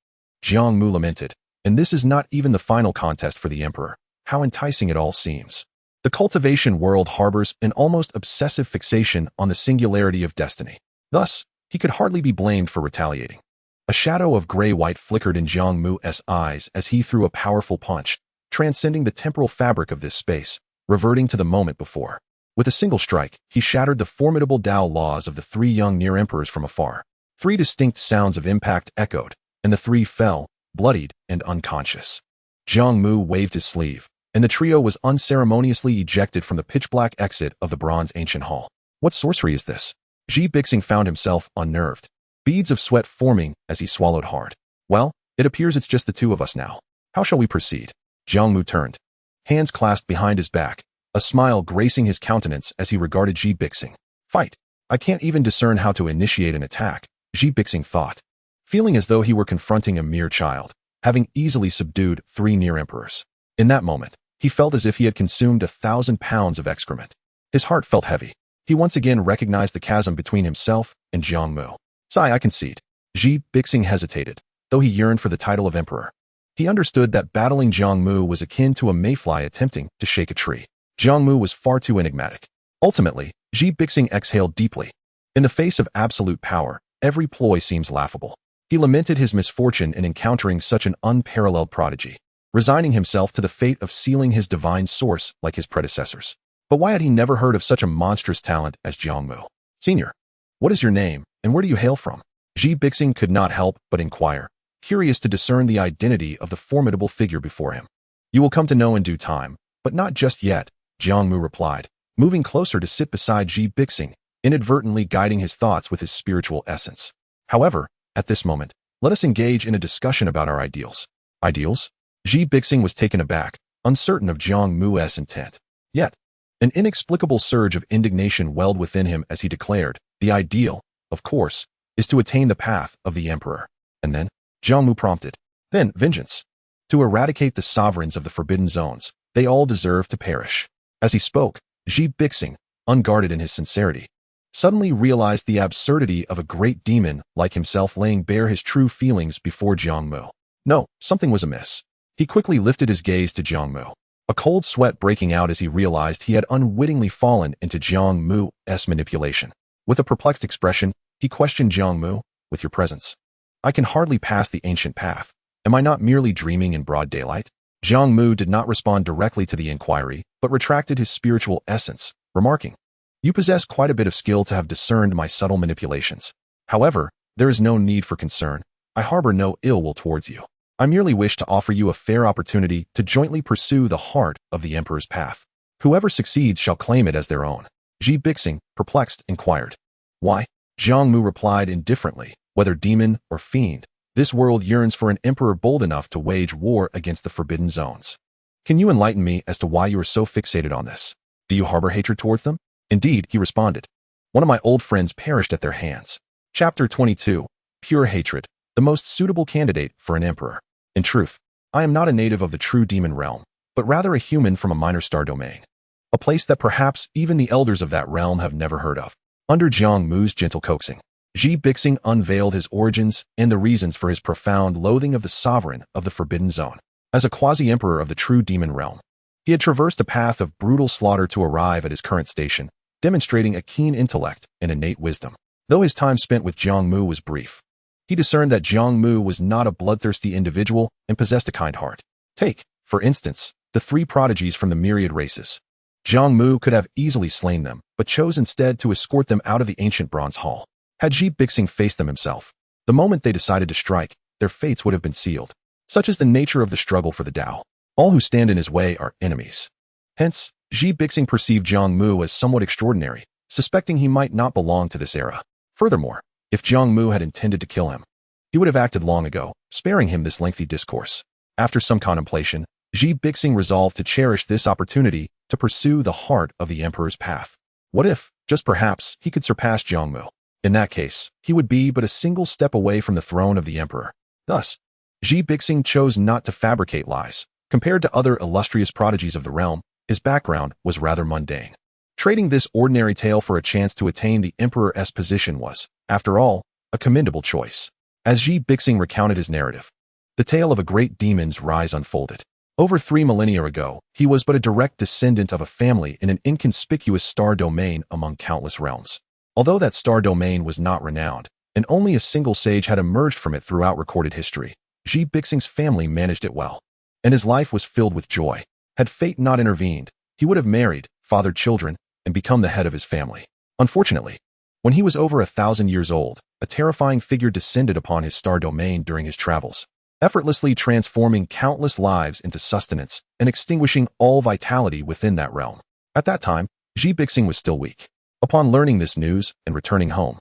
Jiang Mu lamented, "And this is not even the final contest for the Emperor. How enticing it all seems." The cultivation world harbors an almost obsessive fixation on the singularity of destiny. Thus, he could hardly be blamed for retaliating. A shadow of gray-white flickered in Jiang Mu's eyes as he threw a powerful punch, transcending the temporal fabric of this space, reverting to the moment before. With a single strike, he shattered the formidable Tao laws of the 3 young near emperors from afar. 3 distinct sounds of impact echoed, and the 3 fell, bloodied and unconscious. Jiang Mu waved his sleeve, and the trio was unceremoniously ejected from the pitch-black exit of the Bronze Ancient Hall. What sorcery is this? Xi Bixing found himself unnerved, beads of sweat forming as he swallowed hard. Well, it appears it's just the 2 of us now. How shall we proceed? Jiang Mu turned, hands clasped behind his back, a smile gracing his countenance as he regarded Xi Bixing. Fight. I can't even discern how to initiate an attack, Xi Bixing thought, feeling as though he were confronting a mere child, having easily subdued 3 near emperors. In that moment, he felt as if he had consumed 1,000 pounds of excrement. His heart felt heavy. He once again recognized the chasm between himself and Jiang Mu. "Sigh, I concede." Xi Bixing hesitated, though he yearned for the title of emperor. He understood that battling Jiang Mu was akin to a mayfly attempting to shake a tree. Jiang Mu was far too enigmatic. Ultimately, Xi Bixing exhaled deeply. In the face of absolute power, every ploy seems laughable. He lamented his misfortune in encountering such an unparalleled prodigy, resigning himself to the fate of sealing his divine source like his predecessors. But why had he never heard of such a monstrous talent as Jiang Mu? "Senior, what is your name, and where do you hail from?" Xi Bixing could not help but inquire, curious to discern the identity of the formidable figure before him. "You will come to know in due time, but not just yet," Jiang Mu replied, moving closer to sit beside Xi Bixing, inadvertently guiding his thoughts with his spiritual essence. "However, at this moment, let us engage in a discussion about our ideals." "Ideals?" Xi Bixing was taken aback, uncertain of Jiang Mu's intent. Yet, an inexplicable surge of indignation welled within him as he declared, "The ideal, of course, is to attain the path of the Emperor." And then, Jiang Mu prompted, "Then, vengeance. To eradicate the sovereigns of the Forbidden Zones, they all deserve to perish." As he spoke, Xi Bixing, unguarded in his sincerity, suddenly realized the absurdity of a great demon like himself laying bare his true feelings before Jiang Mu. No, something was amiss. He quickly lifted his gaze to Jiang Mu. a cold sweat breaking out as he realized he had unwittingly fallen into Jiang Mu's manipulation. With a perplexed expression, he questioned Jiang Mu, "With your presence, I can hardly pass the ancient path. Am I not merely dreaming in broad daylight?" Jiang Mu did not respond directly to the inquiry, but retracted his spiritual essence, remarking, "You possess quite a bit of skill to have discerned my subtle manipulations. However, there is no need for concern. I harbor no ill will towards you. I merely wish to offer you a fair opportunity to jointly pursue the heart of the Emperor's path. Whoever succeeds shall claim it as their own." Ji Bixing, perplexed, inquired, "Why?" Jiang Mu replied indifferently, "Whether demon or fiend, this world yearns for an emperor bold enough to wage war against the forbidden zones. Can you enlighten me as to why you are so fixated on this? Do you harbor hatred towards them?" "Indeed," he responded. "One of my old friends perished at their hands." Chapter 22. Pure Hatred, the most suitable candidate for an emperor. In truth, I am not a native of the true demon realm, but rather a human from a minor star domain, a place that perhaps even the elders of that realm have never heard of. Under Jiang Mu's gentle coaxing, Ji Bixing unveiled his origins and the reasons for his profound loathing of the sovereign of the Forbidden Zone. As a quasi-emperor of the true demon realm, he had traversed a path of brutal slaughter to arrive at his current station, demonstrating a keen intellect and innate wisdom. Though his time spent with Jiang Mu was brief, he discerned that Jiang Mu was not a bloodthirsty individual and possessed a kind heart. Take, for instance, the three prodigies from the myriad races. Jiang Mu could have easily slain them, but chose instead to escort them out of the ancient bronze hall. Had Ji Bixing faced them himself, the moment they decided to strike, their fates would have been sealed. Such is the nature of the struggle for the Tao. All who stand in his way are enemies. Hence, Ji Bixing perceived Jiang Mu as somewhat extraordinary, suspecting he might not belong to this era. Furthermore, if Jiang Mu had intended to kill him, he would have acted long ago, sparing him this lengthy discourse. After some contemplation, Ji Bixing resolved to cherish this opportunity to pursue the heart of the Emperor's path. What if, just perhaps, he could surpass Jiang Mu? In that case, he would be but a single step away from the throne of the Emperor. Thus, Ji Bixing chose not to fabricate lies. Compared to other illustrious prodigies of the realm, his background was rather mundane. Trading this ordinary tale for a chance to attain the Emperor's position was, after all, a commendable choice. As Ji Bixing recounted his narrative, the tale of a great demon's rise unfolded. Over 3 millennia ago, he was but a direct descendant of a family in an inconspicuous star domain among countless realms. Although that star domain was not renowned, and only a single sage had emerged from it throughout recorded history, Ji Bixing's family managed it well, and his life was filled with joy. Had fate not intervened, he would have married, fathered children, and become the head of his family. Unfortunately, when he was over 1,000 years old, a terrifying figure descended upon his star domain during his travels, effortlessly transforming countless lives into sustenance and extinguishing all vitality within that realm. At that time, Ji Bixing was still weak. Upon learning this news and returning home,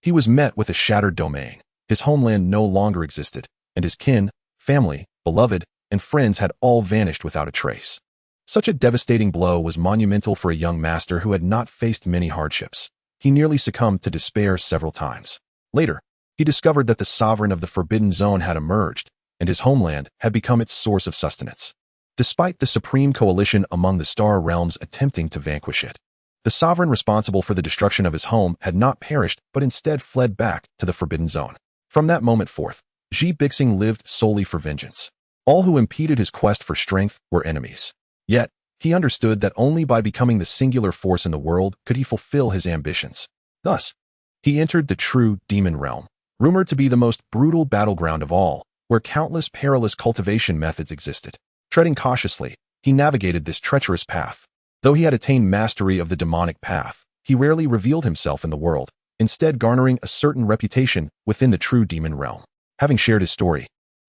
he was met with a shattered domain. His homeland no longer existed, and his kin, family, beloved, and friends had all vanished without a trace. Such a devastating blow was monumental for a young master who had not faced many hardships. He nearly succumbed to despair several times. Later, he discovered that the sovereign of the Forbidden Zone had emerged, and his homeland had become its source of sustenance. Despite the supreme coalition among the star realms attempting to vanquish it, the sovereign responsible for the destruction of his home had not perished but instead fled back to the Forbidden Zone. From that moment forth, Ji Bixing lived solely for vengeance. All who impeded his quest for strength were enemies. Yet, he understood that only by becoming the singular force in the world could he fulfill his ambitions. Thus, he entered the true demon realm, rumored to be the most brutal battleground of all, where countless perilous cultivation methods existed. Treading cautiously, he navigated this treacherous path. Though he had attained mastery of the demonic path, he rarely revealed himself in the world, instead garnering a certain reputation within the true demon realm. Having shared his story,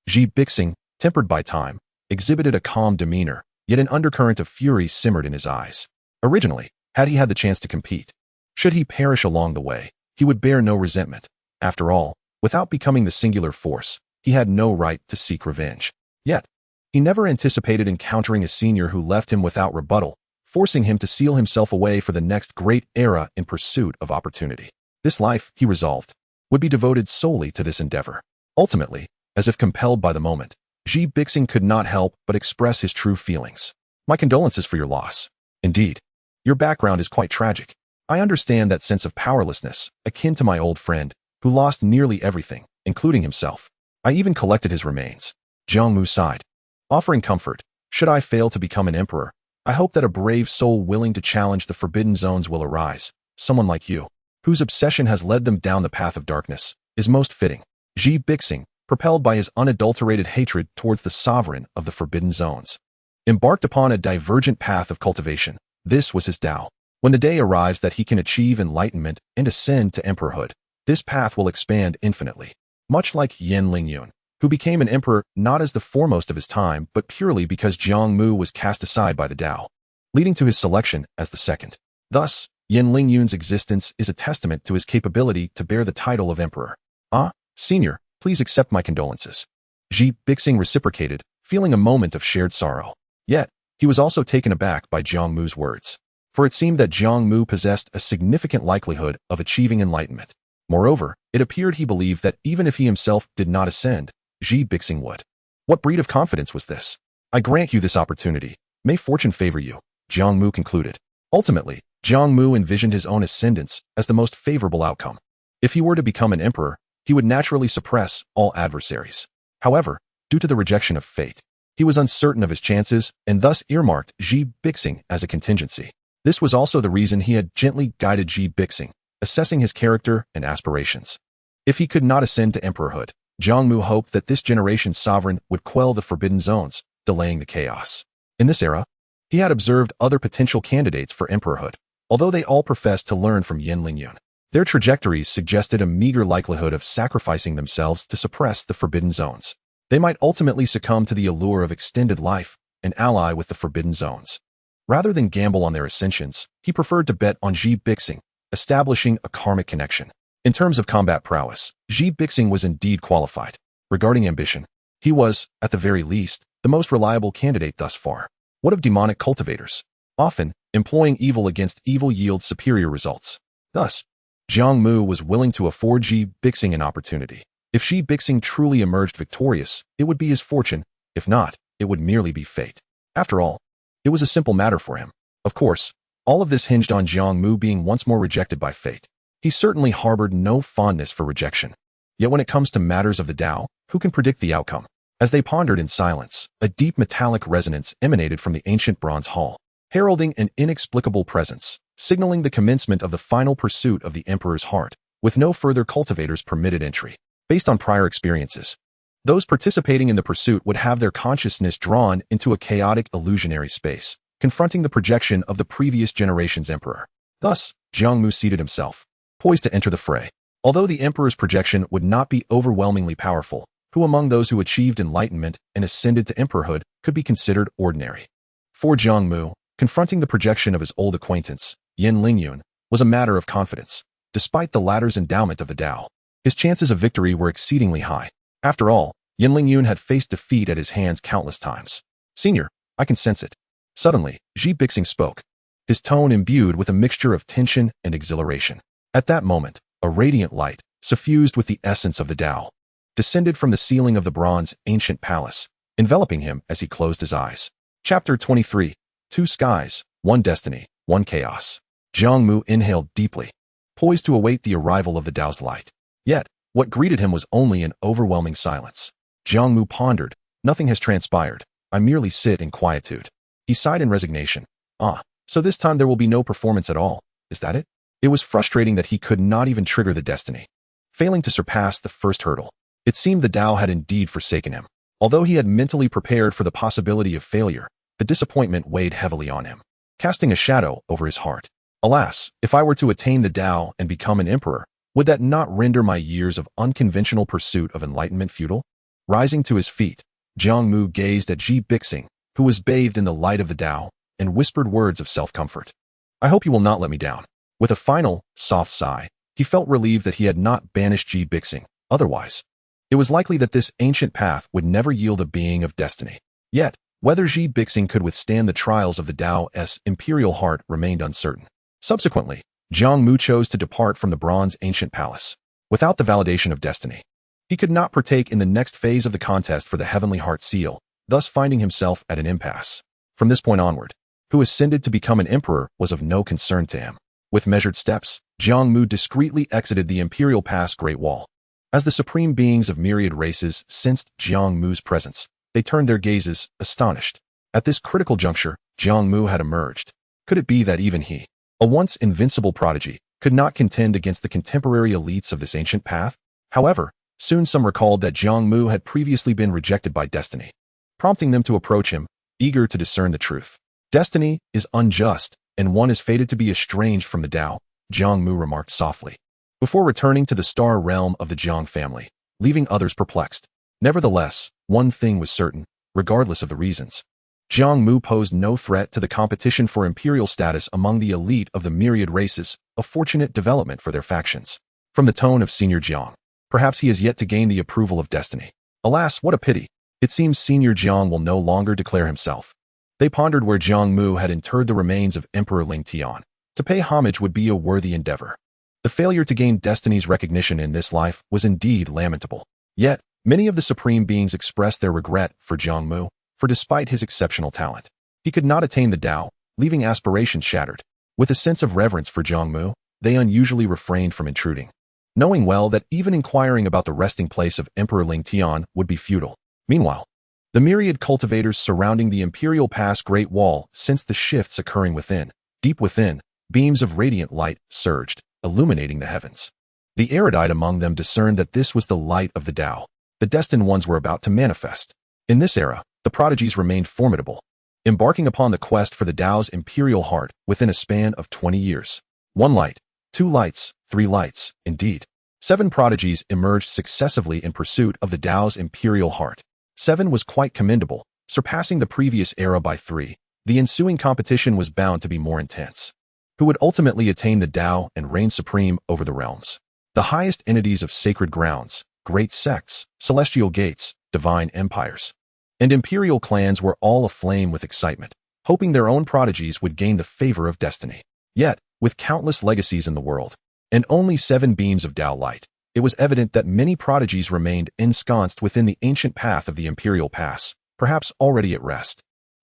Ji Bixing, tempered by time, exhibited a calm demeanor, yet an undercurrent of fury simmered in his eyes. Originally, had he had the chance to compete, should he perish along the way, he would bear no resentment. After all, without becoming the singular force, he had no right to seek revenge. Yet, he never anticipated encountering a senior who left him without rebuttal, forcing him to seal himself away for the next great era in pursuit of opportunity. This life, he resolved, would be devoted solely to this endeavor. Ultimately, as if compelled by the moment, Ji Bixing could not help but express his true feelings. "My condolences for your loss. Indeed, your background is quite tragic. I understand that sense of powerlessness, akin to my old friend, who lost nearly everything, including himself. I even collected his remains." Jiang Mu sighed. Offering comfort, Should I fail to become an emperor, I hope that a brave soul willing to challenge the forbidden zones will arise. Someone like you, whose obsession has led them down the path of darkness, is most fitting. Xi Bixing, propelled by his unadulterated hatred towards the sovereign of the forbidden zones, embarked upon a divergent path of cultivation. This was his Tao. When the day arrives that he can achieve enlightenment and ascend to emperorhood, this path will expand infinitely. Much like Yen Lingyun, who became an emperor not as the foremost of his time, but purely because Jiang Mu was cast aside by the Tao, leading to his selection as the second. Thus, Yen Lingyun's existence is a testament to his capability to bear the title of emperor. Ah, senior, please accept my condolences. Xi Bixing reciprocated, feeling a moment of shared sorrow. Yet, he was also taken aback by Jiang Mu's words, for it seemed that Jiang Mu possessed a significant likelihood of achieving enlightenment. Moreover, it appeared he believed that even if he himself did not ascend, Xi Bixing would. What breed of confidence was this? I grant you this opportunity. May fortune favor you, Jiang Mu concluded. Ultimately, Jiang Mu envisioned his own ascendance as the most favorable outcome. If he were to become an emperor, he would naturally suppress all adversaries. However, due to the rejection of fate, he was uncertain of his chances and thus earmarked Xi Bixing as a contingency. This was also the reason he had gently guided Xi Bixing, assessing his character and aspirations. If he could not ascend to emperorhood, Jiang Mu hoped that this generation's sovereign would quell the forbidden zones, delaying the chaos. In this era, he had observed other potential candidates for emperorhood, although they all professed to learn from Yen Lingyun. Their trajectories suggested a meager likelihood of sacrificing themselves to suppress the forbidden zones. They might ultimately succumb to the allure of extended life and ally with the forbidden zones. Rather than gamble on their ascensions, he preferred to bet on Xi Bixing, establishing a karmic connection. In terms of combat prowess, Xi Bixing was indeed qualified. Regarding ambition, he was, at the very least, the most reliable candidate thus far. What of demonic cultivators? Often, employing evil against evil yields superior results. Thus, Jiang Mu was willing to afford Xi Bixing an opportunity. If Xi Bixing truly emerged victorious, it would be his fortune. If not, it would merely be fate. After all, it was a simple matter for him. Of course, all of this hinged on Jiang Mu being once more rejected by fate. He certainly harbored no fondness for rejection. Yet when it comes to matters of the Tao, who can predict the outcome? As they pondered in silence, a deep metallic resonance emanated from the ancient bronze hall, heralding an inexplicable presence, signaling the commencement of the final pursuit of the emperor's heart, with no further cultivators permitted entry. Based on prior experiences, those participating in the pursuit would have their consciousness drawn into a chaotic illusionary space, confronting the projection of the previous generation's emperor. Thus, Jiang Mu seated himself, poised to enter the fray. Although the emperor's projection would not be overwhelmingly powerful, who among those who achieved enlightenment and ascended to emperorhood could be considered ordinary? For Jiang Mu, confronting the projection of his old acquaintance, Yen Lingyun, was a matter of confidence. Despite the latter's endowment of the Tao, his chances of victory were exceedingly high. After all, Yen Lingyun had faced defeat at his hands countless times. Senior, I can sense it. Suddenly, Xi Bixing spoke, his tone imbued with a mixture of tension and exhilaration. At that moment, a radiant light, suffused with the essence of the Tao, descended from the ceiling of the bronze ancient palace, enveloping him as he closed his eyes. Chapter 23. Two skies, one destiny, one chaos. Jiang Mu inhaled deeply, poised to await the arrival of the Tao's light. Yet, what greeted him was only an overwhelming silence. Jiang Mu pondered, nothing has transpired. I merely sit in quietude. He sighed in resignation. Ah, so this time there will be no performance at all, is that it? It was frustrating that he could not even trigger the destiny, failing to surpass the first hurdle. It seemed the Tao had indeed forsaken him. Although he had mentally prepared for the possibility of failure, the disappointment weighed heavily on him, casting a shadow over his heart. Alas, if I were to attain the Tao and become an emperor, would that not render my years of unconventional pursuit of enlightenment futile? Rising to his feet, Jiang Mu gazed at Xi Bixing, who was bathed in the light of the Tao, and whispered words of self-comfort. I hope you will not let me down. With a final, soft sigh, he felt relieved that he had not banished Xi Bixing. Otherwise, it was likely that this ancient path would never yield a being of destiny. Yet, whether Xi Bixing could withstand the trials of the Tao's imperial heart remained uncertain. Subsequently, Jiang Mu chose to depart from the bronze ancient palace. Without the validation of destiny, he could not partake in the next phase of the contest for the heavenly heart seal, thus finding himself at an impasse. From this point onward, who ascended to become an emperor was of no concern to him. With measured steps, Jiang Mu discreetly exited the imperial pass Great Wall. As the supreme beings of myriad races sensed Jiang Mu's presence, they turned their gazes, astonished. At this critical juncture, Jiang Mu had emerged. Could it be that even he, a once invincible prodigy, could not contend against the contemporary elites of this ancient path? However, soon some recalled that Jiang Mu had previously been rejected by destiny, prompting them to approach him, eager to discern the truth. Destiny is unjust, and one is fated to be estranged from the Tao, Jiang Mu remarked softly, before returning to the star realm of the Jiang family, leaving others perplexed. Nevertheless, one thing was certain, regardless of the reasons. Jiang Mu posed no threat to the competition for imperial status among the elite of the myriad races, a fortunate development for their factions. From the tone of Senior Jiang, perhaps he has yet to gain the approval of destiny. Alas, what a pity. It seems Senior Jiang will no longer declare himself. They pondered where Jiang Mu had interred the remains of Emperor Ling Tian. To pay homage would be a worthy endeavor. The failure to gain destiny's recognition in this life was indeed lamentable. Yet, many of the supreme beings expressed their regret for Jiang Mu, for despite his exceptional talent, he could not attain the Tao, leaving aspirations shattered. With a sense of reverence for Jiang Mu, they unusually refrained from intruding, knowing well that even inquiring about the resting place of Emperor Ling Tian would be futile. Meanwhile, the myriad cultivators surrounding the Imperial Pass Great Wall sensed the shifts occurring within. Deep within, beams of radiant light surged, illuminating the heavens. The erudite among them discerned that this was the light of the Tao. The destined ones were about to manifest. In this era, the prodigies remained formidable, embarking upon the quest for the Tao's imperial heart within a span of 20 years. 1 light, 2 lights, 3 lights, indeed. 7 prodigies emerged successively in pursuit of the Tao's imperial heart. 7 was quite commendable, surpassing the previous era by 3. The ensuing competition was bound to be more intense. Who would ultimately attain the Tao and reign supreme over the realms? The highest entities of sacred grounds, great sects, celestial gates, divine empires, and imperial clans were all aflame with excitement, hoping their own prodigies would gain the favor of destiny. Yet, with countless legacies in the world, and only 7 beams of Tao light, it was evident that many prodigies remained ensconced within the ancient path of the Imperial Pass, perhaps already at rest,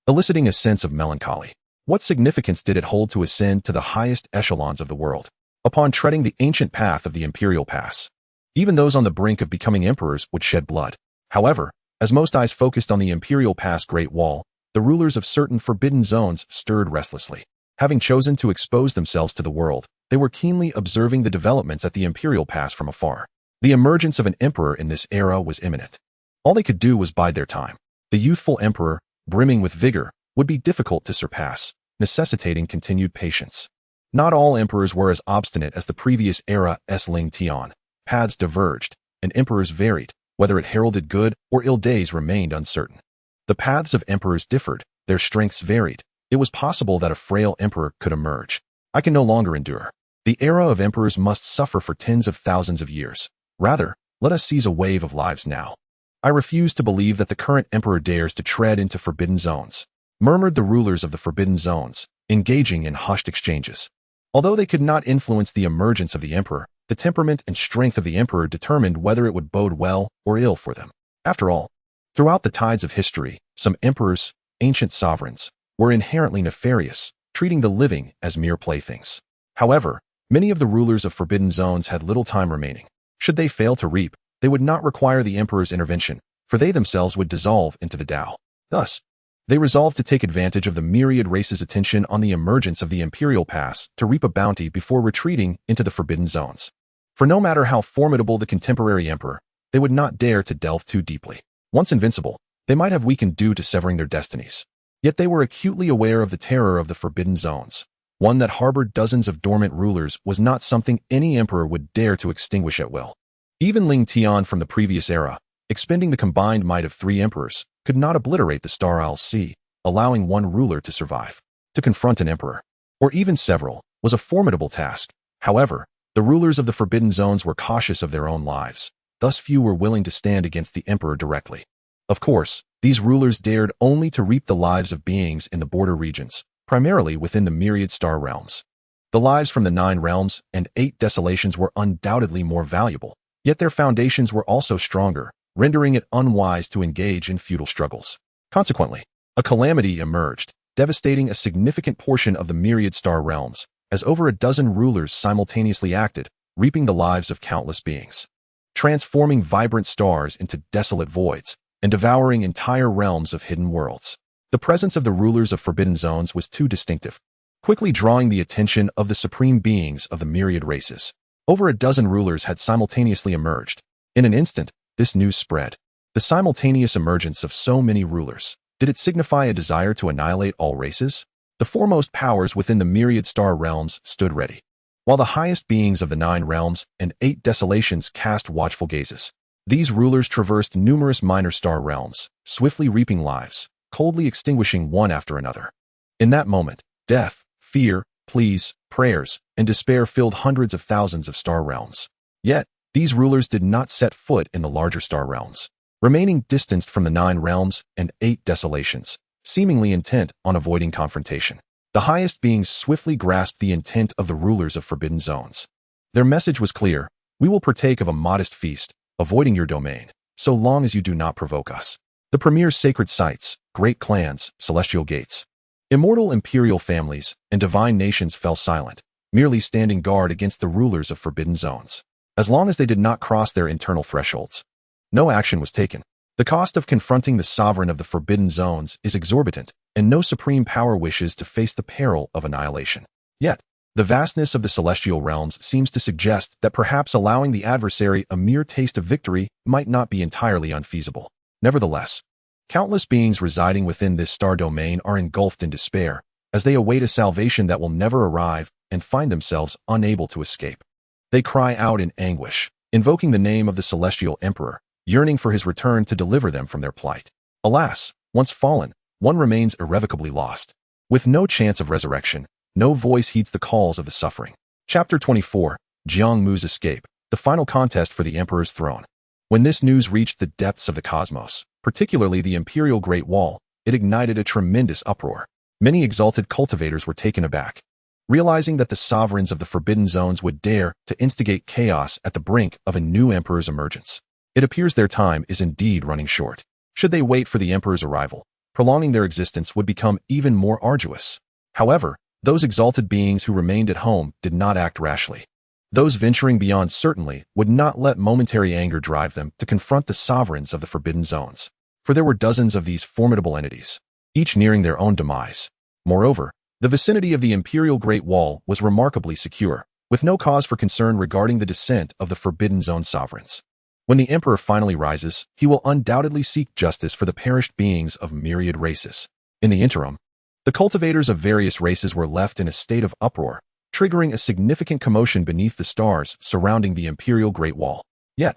eliciting a sense of melancholy. What significance did it hold to ascend to the highest echelons of the world, upon treading the ancient path of the Imperial Pass? Even those on the brink of becoming emperors would shed blood. However, as most eyes focused on the Imperial Pass Great Wall, the rulers of certain forbidden zones stirred restlessly. Having chosen to expose themselves to the world, they were keenly observing the developments at the Imperial Pass from afar. The emergence of an emperor in this era was imminent. All they could do was bide their time. The youthful emperor, brimming with vigor, would be difficult to surpass, necessitating continued patience. Not all emperors were as obstinate as the previous era's Ling Tian. Paths diverged, and emperors varied. Whether it heralded good or ill days remained uncertain. The paths of emperors differed, their strengths varied. It was possible that a frail emperor could emerge. I can no longer endure. The era of emperors must suffer for tens of thousands of years. Rather, let us seize a wave of lives now. I refuse to believe that the current emperor dares to tread into forbidden zones, murmured the rulers of the forbidden zones, engaging in hushed exchanges. Although they could not influence the emergence of the emperor, the temperament and strength of the emperor determined whether it would bode well or ill for them. After all, throughout the tides of history, some emperors, ancient sovereigns, were inherently nefarious, treating the living as mere playthings. However, many of the rulers of forbidden zones had little time remaining. Should they fail to reap, they would not require the emperor's intervention, for they themselves would dissolve into the Tao. Thus, they resolved to take advantage of the myriad races' attention on the emergence of the Imperial Pass to reap a bounty before retreating into the forbidden zones. For no matter how formidable the contemporary emperor, they would not dare to delve too deeply. Once invincible, they might have weakened due to severing their destinies. Yet they were acutely aware of the terror of the forbidden zones. One that harbored dozens of dormant rulers was not something any emperor would dare to extinguish at will. Even Ling Tian from the previous era, expending the combined might of 3 emperors, could not obliterate the Star Isle Sea, allowing one ruler to survive. To confront an emperor, or even several, was a formidable task. However, the rulers of the forbidden zones were cautious of their own lives. Thus few were willing to stand against the emperor directly. Of course, these rulers dared only to reap the lives of beings in the border regions, primarily within the myriad star realms. The lives from the 9 realms and 8 desolations were undoubtedly more valuable, yet their foundations were also stronger, rendering it unwise to engage in futile struggles. Consequently, a calamity emerged, devastating a significant portion of the myriad star realms, as over a dozen rulers simultaneously acted, reaping the lives of countless beings, transforming vibrant stars into desolate voids, and devouring entire realms of hidden worlds. The presence of the rulers of forbidden zones was too distinctive, quickly drawing the attention of the supreme beings of the myriad races. Over a dozen rulers had simultaneously emerged. In an instant, this news spread. The simultaneous emergence of so many rulers. Did it signify a desire to annihilate all races? The foremost powers within the myriad star realms stood ready, while the highest beings of the 9 realms and 8 desolations cast watchful gazes. These rulers traversed numerous minor star realms, swiftly reaping lives, coldly extinguishing one after another. In that moment, death, fear, pleas, prayers, and despair filled hundreds of thousands of star realms. Yet, these rulers did not set foot in the larger star realms, remaining distanced from the 9 realms and 8 desolations, seemingly intent on avoiding confrontation. The highest beings swiftly grasped the intent of the rulers of forbidden zones. Their message was clear: we will partake of a modest feast, avoiding your domain, so long as you do not provoke us. The premier sacred sites, great clans, celestial gates, immortal imperial families, and divine nations fell silent, merely standing guard against the rulers of forbidden zones. As long as they did not cross their internal thresholds, no action was taken. The cost of confronting the sovereign of the forbidden zones is exorbitant, and no supreme power wishes to face the peril of annihilation. Yet, the vastness of the celestial realms seems to suggest that perhaps allowing the adversary a mere taste of victory might not be entirely unfeasible. Nevertheless, countless beings residing within this star domain are engulfed in despair, as they await a salvation that will never arrive and find themselves unable to escape. They cry out in anguish, invoking the name of the celestial emperor, yearning for his return to deliver them from their plight. Alas, once fallen, one remains irrevocably lost. With no chance of resurrection, no voice heeds the calls of the suffering. Chapter 24, Jiang Mu's Escape, the final contest for the emperor's throne. When this news reached the depths of the cosmos, particularly the imperial Great Wall, it ignited a tremendous uproar. Many exalted cultivators were taken aback, realizing that the sovereigns of the forbidden zones would dare to instigate chaos at the brink of a new emperor's emergence. It appears their time is indeed running short. Should they wait for the emperor's arrival, prolonging their existence would become even more arduous. However, those exalted beings who remained at home did not act rashly. Those venturing beyond certainly would not let momentary anger drive them to confront the sovereigns of the forbidden zones. For there were dozens of these formidable entities, each nearing their own demise. Moreover, the vicinity of the imperial Great Wall was remarkably secure, with no cause for concern regarding the descent of the forbidden zone sovereigns. When the emperor finally rises, he will undoubtedly seek justice for the perished beings of myriad races. In the interim, the cultivators of various races were left in a state of uproar, triggering a significant commotion beneath the stars surrounding the imperial Great Wall. Yet,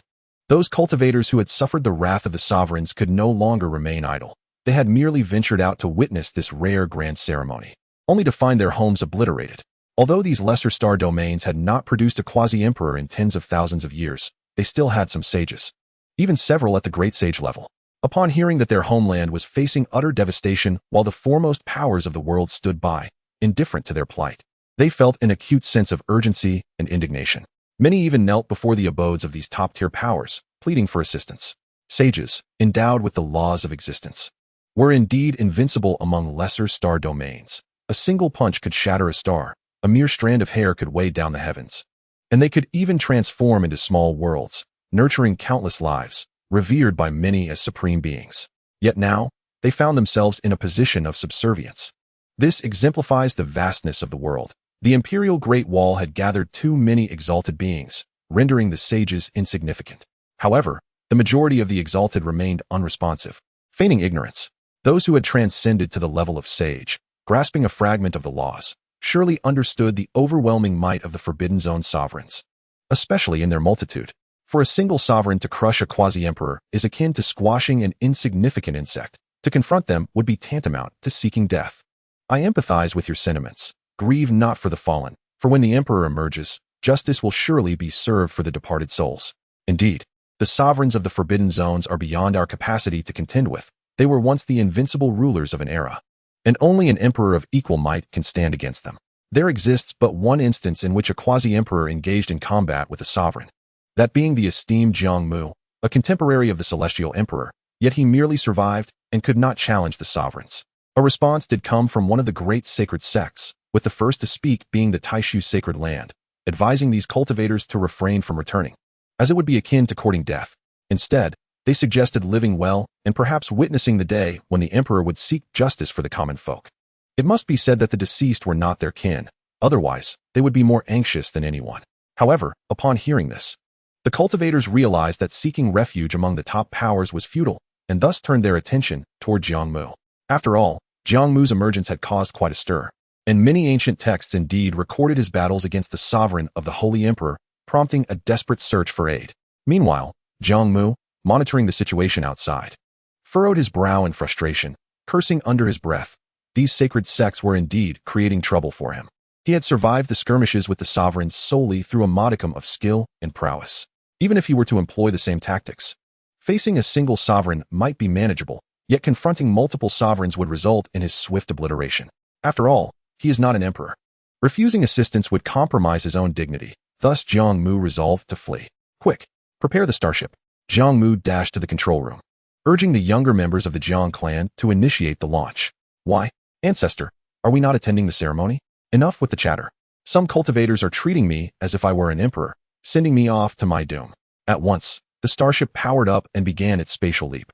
those cultivators who had suffered the wrath of the sovereigns could no longer remain idle. They had merely ventured out to witness this rare grand ceremony, only to find their homes obliterated. Although these lesser star domains had not produced a quasi-emperor in tens of thousands of years, they still had some sages, even several at the great sage level. Upon hearing that their homeland was facing utter devastation while the foremost powers of the world stood by, indifferent to their plight, they felt an acute sense of urgency and indignation. Many even knelt before the abodes of these top-tier powers, pleading for assistance. Sages, endowed with the laws of existence, were indeed invincible among lesser star domains. A single punch could shatter a star, a mere strand of hair could weigh down the heavens. And they could even transform into small worlds, nurturing countless lives, revered by many as supreme beings. Yet now, they found themselves in a position of subservience. This exemplifies the vastness of the world. The imperial Great Wall had gathered too many exalted beings, rendering the sages insignificant. However, the majority of the exalted remained unresponsive, feigning ignorance. Those who had transcended to the level of sage, grasping a fragment of the laws, surely understood the overwhelming might of the forbidden zone sovereigns, especially in their multitude. For a single sovereign to crush a quasi-emperor is akin to squashing an insignificant insect. To confront them would be tantamount to seeking death. I empathize with your sentiments. Grieve not for the fallen, for when the emperor emerges, justice will surely be served for the departed souls. Indeed, the sovereigns of the forbidden zones are beyond our capacity to contend with. They were once the invincible rulers of an era, and only an emperor of equal might can stand against them. There exists but one instance in which a quasi-emperor engaged in combat with a sovereign, that being the esteemed Jiang Mu, a contemporary of the celestial emperor, yet he merely survived and could not challenge the sovereigns. A response did come from one of the great sacred sects, with the first to speak being the Taishu sacred land, advising these cultivators to refrain from returning, as it would be akin to courting death. Instead, They suggested living well and perhaps witnessing the day when the emperor would seek justice for the common folk. It must be said that the deceased were not their kin. Otherwise, they would be more anxious than anyone. However, upon hearing this, the cultivators realized that seeking refuge among the top powers was futile, and thus turned their attention toward Jiang Mu. After all, Jiang Mu's emergence had caused quite a stir, and many ancient texts indeed recorded his battles against the sovereign of the Holy Emperor, prompting a desperate search for aid. Meanwhile, Jiang Mu, monitoring the situation outside, furrowed his brow in frustration, cursing under his breath. These sacred sects were indeed creating trouble for him. He had survived the skirmishes with the sovereigns solely through a modicum of skill and prowess. Even if he were to employ the same tactics, facing a single sovereign might be manageable, yet confronting multiple sovereigns would result in his swift obliteration. After all, he is not an emperor. Refusing assistance would compromise his own dignity. Thus Jiang Mu resolved to flee. Quick, prepare the starship. Jiang Mu dashed to the control room, urging the younger members of the Jiang clan to initiate the launch. Why, ancestor, are we not attending the ceremony? Enough with the chatter. Some cultivators are treating me as if I were an emperor, sending me off to my doom. At once, the starship powered up and began its spatial leap.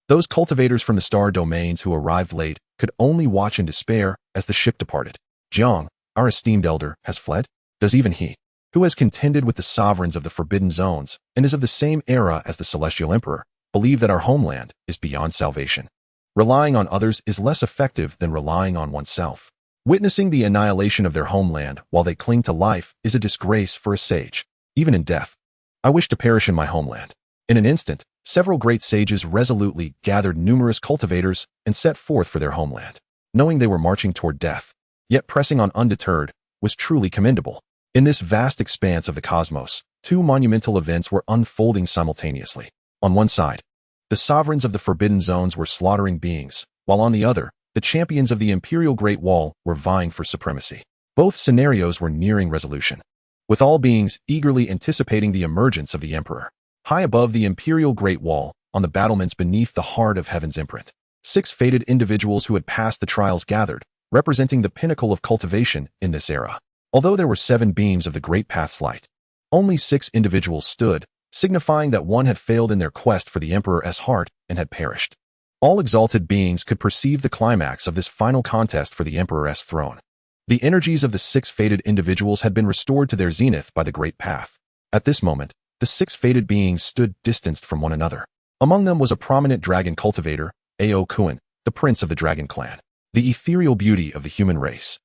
Those cultivators from the star domains who arrived late could only watch in despair as the ship departed. Jiang, our esteemed elder, has fled? Does even he, who has contended with the sovereigns of the forbidden zones and is of the same era as the celestial emperor, believe that our homeland is beyond salvation? Relying on others is less effective than relying on oneself. Witnessing the annihilation of their homeland while they cling to life is a disgrace for a sage, even in death. I wish to perish in my homeland. In an instant, several great sages resolutely gathered numerous cultivators and set forth for their homeland, knowing they were marching toward death, yet pressing on undeterred, was truly commendable. In this vast expanse of the cosmos, two monumental events were unfolding simultaneously. On one side, the sovereigns of the forbidden zones were slaughtering beings, while on the other, the champions of the Imperial Great Wall were vying for supremacy. Both scenarios were nearing resolution, with all beings eagerly anticipating the emergence of the Emperor. High above the Imperial Great Wall, on the battlements beneath the heart of heaven's imprint, 6 fated individuals who had passed the trials gathered, representing the pinnacle of cultivation in this era. Although there were 7 beams of the Great Path's light, only 6 individuals stood, signifying that one had failed in their quest for the Emperor's heart and had perished. All exalted beings could perceive the climax of this final contest for the Emperor's throne. The energies of the 6 fated individuals had been restored to their zenith by the Great Path. At this moment, the 6 fated beings stood distanced from one another. Among them was a prominent dragon cultivator, Ao Kuan, the prince of the dragon clan, the ethereal beauty of the human race.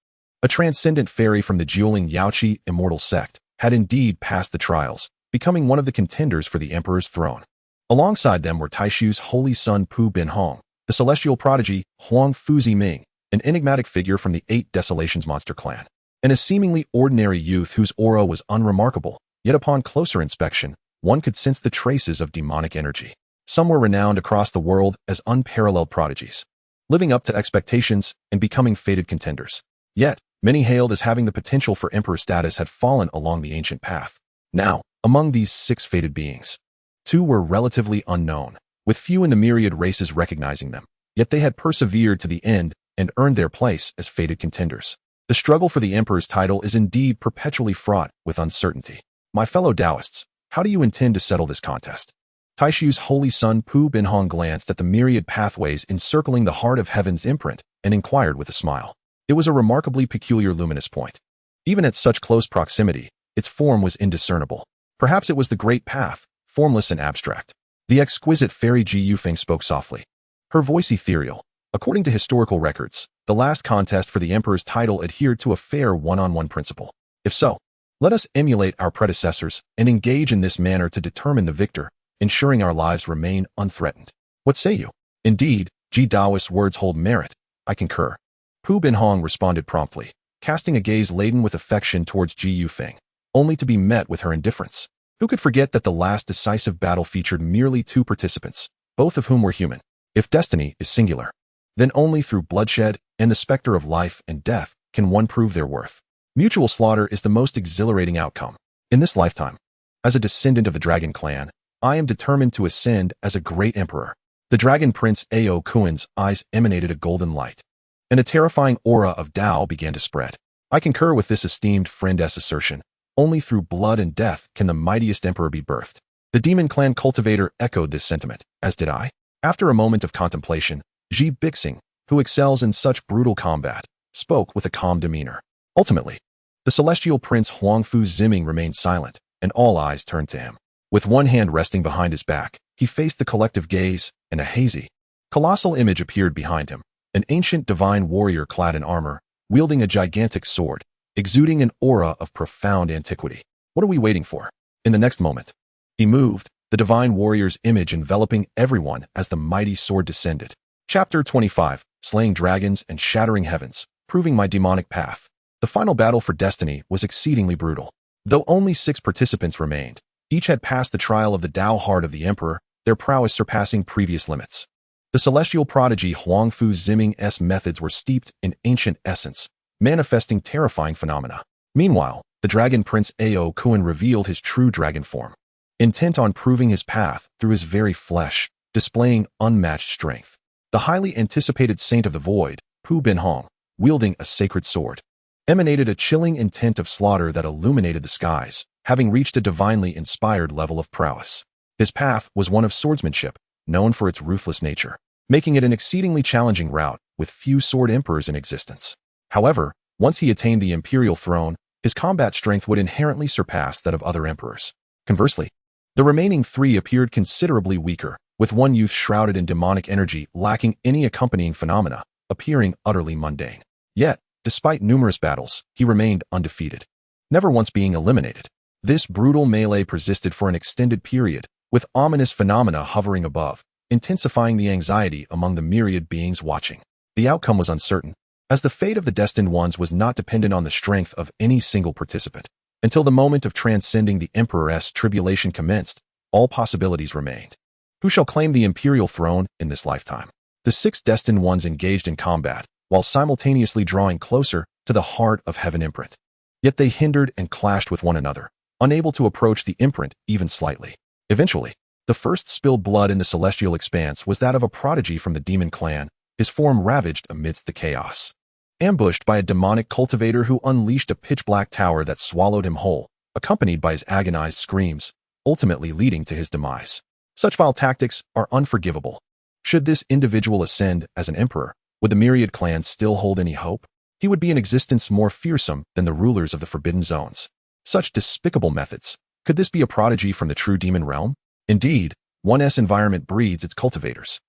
A transcendent fairy from the Jiuling Yaoqi immortal sect had indeed passed the trials, becoming one of the contenders for the Emperor's throne. Alongside them were Taishu's holy son Pu Binhong, the celestial prodigy Huang Fuzi Ming, an enigmatic figure from the 8 Desolations monster clan, and a seemingly ordinary youth whose aura was unremarkable, yet upon closer inspection, one could sense the traces of demonic energy. Some were renowned across the world as unparalleled prodigies, living up to expectations and becoming fated contenders. Yet, many hailed as having the potential for emperor status had fallen along the ancient path. Now, among these 6 fated beings, 2 were relatively unknown, with few in the myriad races recognizing them, yet they had persevered to the end and earned their place as fated contenders. The struggle for the emperor's title is indeed perpetually fraught with uncertainty. My fellow Taoists, how do you intend to settle this contest? Taishu's holy son Pu Binhong glanced at the myriad pathways encircling the heart of heaven's imprint and inquired with a smile. It was a remarkably peculiar luminous point. Even at such close proximity, its form was indiscernible. Perhaps it was the great path, formless and abstract. The exquisite fairy Ji Yufeng spoke softly, her voice ethereal. According to historical records, the last contest for the emperor's title adhered to a fair one-on-one principle. If so, let us emulate our predecessors and engage in this manner to determine the victor, ensuring our lives remain unthreatened. What say you? Indeed, Ji Daoist's words hold merit. I concur. Pu Binhong responded promptly, casting a gaze laden with affection towards Ji Yufeng, only to be met with her indifference. Who could forget that the last decisive battle featured merely 2 participants, both of whom were human? If destiny is singular, then only through bloodshed and the specter of life and death can one prove their worth. Mutual slaughter is the most exhilarating outcome. In this lifetime, as a descendant of the dragon clan, I am determined to ascend as a great emperor. The dragon prince Ao Kuan's eyes emanated a golden light, and a terrifying aura of Tao began to spread. I concur with this esteemed friend's assertion. Only through blood and death can the mightiest emperor be birthed. The demon clan cultivator echoed this sentiment, as did I. After a moment of contemplation, Ji Bixing, who excels in such brutal combat, spoke with a calm demeanor. Ultimately, the celestial prince Huangfu Ziming remained silent, and all eyes turned to him. With one hand resting behind his back, he faced the collective gaze, and a hazy, colossal image appeared behind him, an ancient divine warrior clad in armor, wielding a gigantic sword, exuding an aura of profound antiquity. What are we waiting for? In the next moment, he moved, the divine warrior's image enveloping everyone as the mighty sword descended. Chapter 25, Slaying Dragons and Shattering Heavens, Proving My Demonic Path. The final battle for destiny was exceedingly brutal. Though only 6 participants remained, each had passed the trial of the Tao heart of the Emperor, their prowess surpassing previous limits. The celestial prodigy Huangfu Ziming's methods were steeped in ancient essence, manifesting terrifying phenomena. Meanwhile, the dragon prince Ao Kuan revealed his true dragon form, intent on proving his path through his very flesh, displaying unmatched strength. The highly anticipated saint of the void, Pu Binhong, wielding a sacred sword, emanated a chilling intent of slaughter that illuminated the skies, having reached a divinely inspired level of prowess. His path was one of swordsmanship, known for its ruthless nature, making it an exceedingly challenging route with few sword emperors in existence. However, once he attained the imperial throne, his combat strength would inherently surpass that of other emperors. Conversely, the remaining 3 appeared considerably weaker, with one youth shrouded in demonic energy lacking any accompanying phenomena, appearing utterly mundane. Yet, despite numerous battles, he remained undefeated, never once being eliminated. This brutal melee persisted for an extended period, with ominous phenomena hovering above, intensifying the anxiety among the myriad beings watching. The outcome was uncertain, as the fate of the destined ones was not dependent on the strength of any single participant. Until the moment of transcending the Emperor's tribulation commenced, all possibilities remained. Who shall claim the imperial throne in this lifetime? The 6 destined ones engaged in combat, while simultaneously drawing closer to the heart of heaven imprint. Yet they hindered and clashed with one another, unable to approach the imprint even slightly. Eventually, the first spilled blood in the celestial expanse was that of a prodigy from the demon clan, his form ravaged amidst the chaos. Ambushed by a demonic cultivator who unleashed a pitch-black tower that swallowed him whole, accompanied by his agonized screams, ultimately leading to his demise. Such vile tactics are unforgivable. Should this individual ascend as an emperor, would the myriad clans still hold any hope? He would be an existence more fearsome than the rulers of the Forbidden Zones. Such despicable methods. Could this be a prodigy from the true demon realm? Indeed, one's environment breeds its cultivators.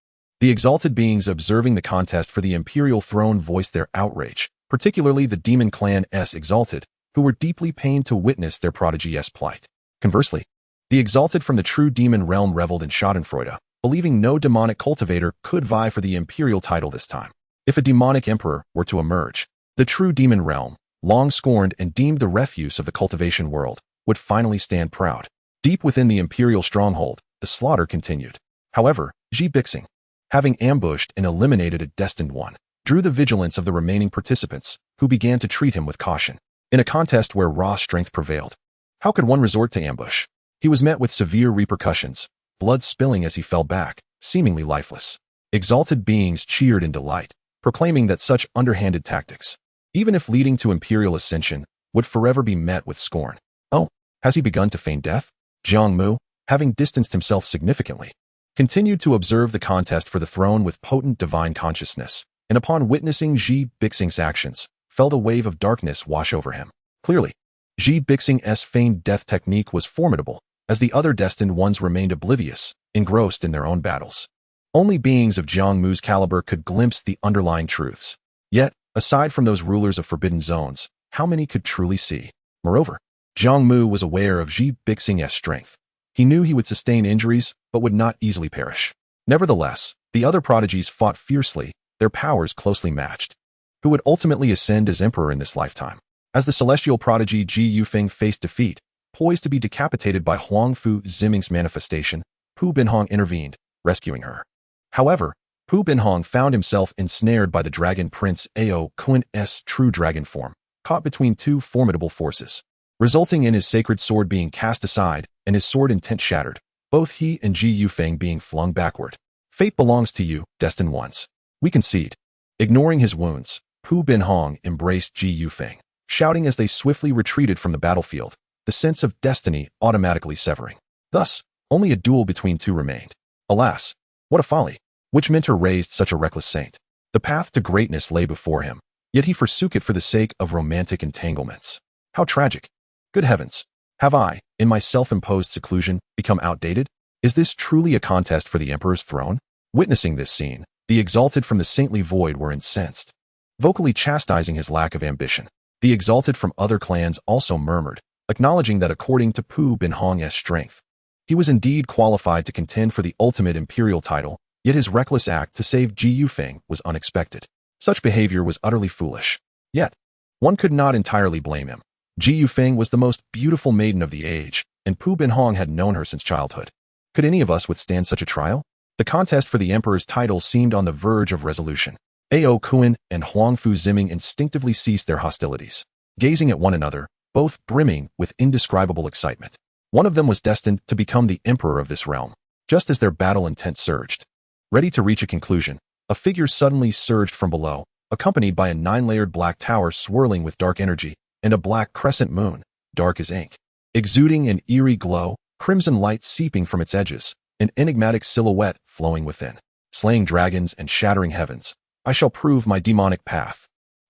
The exalted beings observing the contest for the imperial throne voiced their outrage, particularly the demon clan's exalted, who were deeply pained to witness their prodigy's plight. Conversely, the exalted from the true demon realm reveled in schadenfreude, believing no demonic cultivator could vie for the imperial title this time. If a demonic emperor were to emerge, the true demon realm, long scorned and deemed the refuse of the cultivation world, would finally stand proud. Deep within the imperial stronghold, the slaughter continued. However, Ji Bixing, having ambushed and eliminated a destined one, drew the vigilance of the remaining participants, who began to treat him with caution. In a contest where raw strength prevailed, how could one resort to ambush? He was met with severe repercussions, blood spilling as he fell back, seemingly lifeless. Exalted beings cheered in delight, proclaiming that such underhanded tactics, even if leading to imperial ascension, would forever be met with scorn. Oh, has he begun to feign death? Jiang Mu, having distanced himself significantly, continued to observe the contest for the throne with potent divine consciousness, and upon witnessing Ji Bixing's actions, felt a wave of darkness wash over him. Clearly, Ji Bixing's feigned death technique was formidable, as the other destined ones remained oblivious, engrossed in their own battles. Only beings of Jiang Mu's caliber could glimpse the underlying truths. Yet, aside from those rulers of forbidden zones, how many could truly see? Moreover, Jiang Mu was aware of Ji Bixing's strength. He knew he would sustain injuries, but would not easily perish. Nevertheless, the other prodigies fought fiercely, their powers closely matched. Who would ultimately ascend as emperor in this lifetime? As the celestial prodigy Ji Yufeng faced defeat, poised to be decapitated by Huangfu Ziming's manifestation, Pu Binhong intervened, rescuing her. However, Pu Binhong found himself ensnared by the dragon prince Ao Kuan's true dragon form, caught between 2 formidable forces, resulting in his sacred sword being cast aside and his sword intent shattered, both he and Ji Yufeng being flung backward. Fate belongs to you, destined ones. We concede. Ignoring his wounds, Pu Binhong embraced Ji Yufeng, shouting as they swiftly retreated from the battlefield, the sense of destiny automatically severing. Thus, Only a duel between two remained. Alas, what a folly! Which mentor raised such a reckless saint? The path to greatness lay before him, yet he forsook it for the sake of romantic entanglements. How tragic! Good heavens! Have I, in my self-imposed seclusion, become outdated? Is this truly a contest for the emperor's throne? Witnessing this scene, the exalted from the saintly void were incensed, vocally chastising his lack of ambition. The exalted from other clans also murmured, acknowledging that according to Pu Binhong's strength, he was indeed qualified to contend for the ultimate imperial title, yet his reckless act to save Ji Yufeng was unexpected. Such behavior was utterly foolish. Yet, one could not entirely blame him. Ji Yufeng was the most beautiful maiden of the age, and Pu Binhong had known her since childhood. Could any of us withstand such a trial? The contest for the emperor's title seemed on the verge of resolution. Ao Kuan and Huang Fu Ziming instinctively ceased their hostilities, gazing at one another, both brimming with indescribable excitement. One of them was destined to become the emperor of this realm. Just as their battle intent surged, ready to reach a conclusion, a figure suddenly surged from below, accompanied by a 9-layered black tower swirling with dark energy, and a black crescent moon, dark as ink, exuding an eerie glow, crimson light seeping from its edges, an enigmatic silhouette flowing within. Slaying dragons and shattering heavens, I shall prove my demonic path.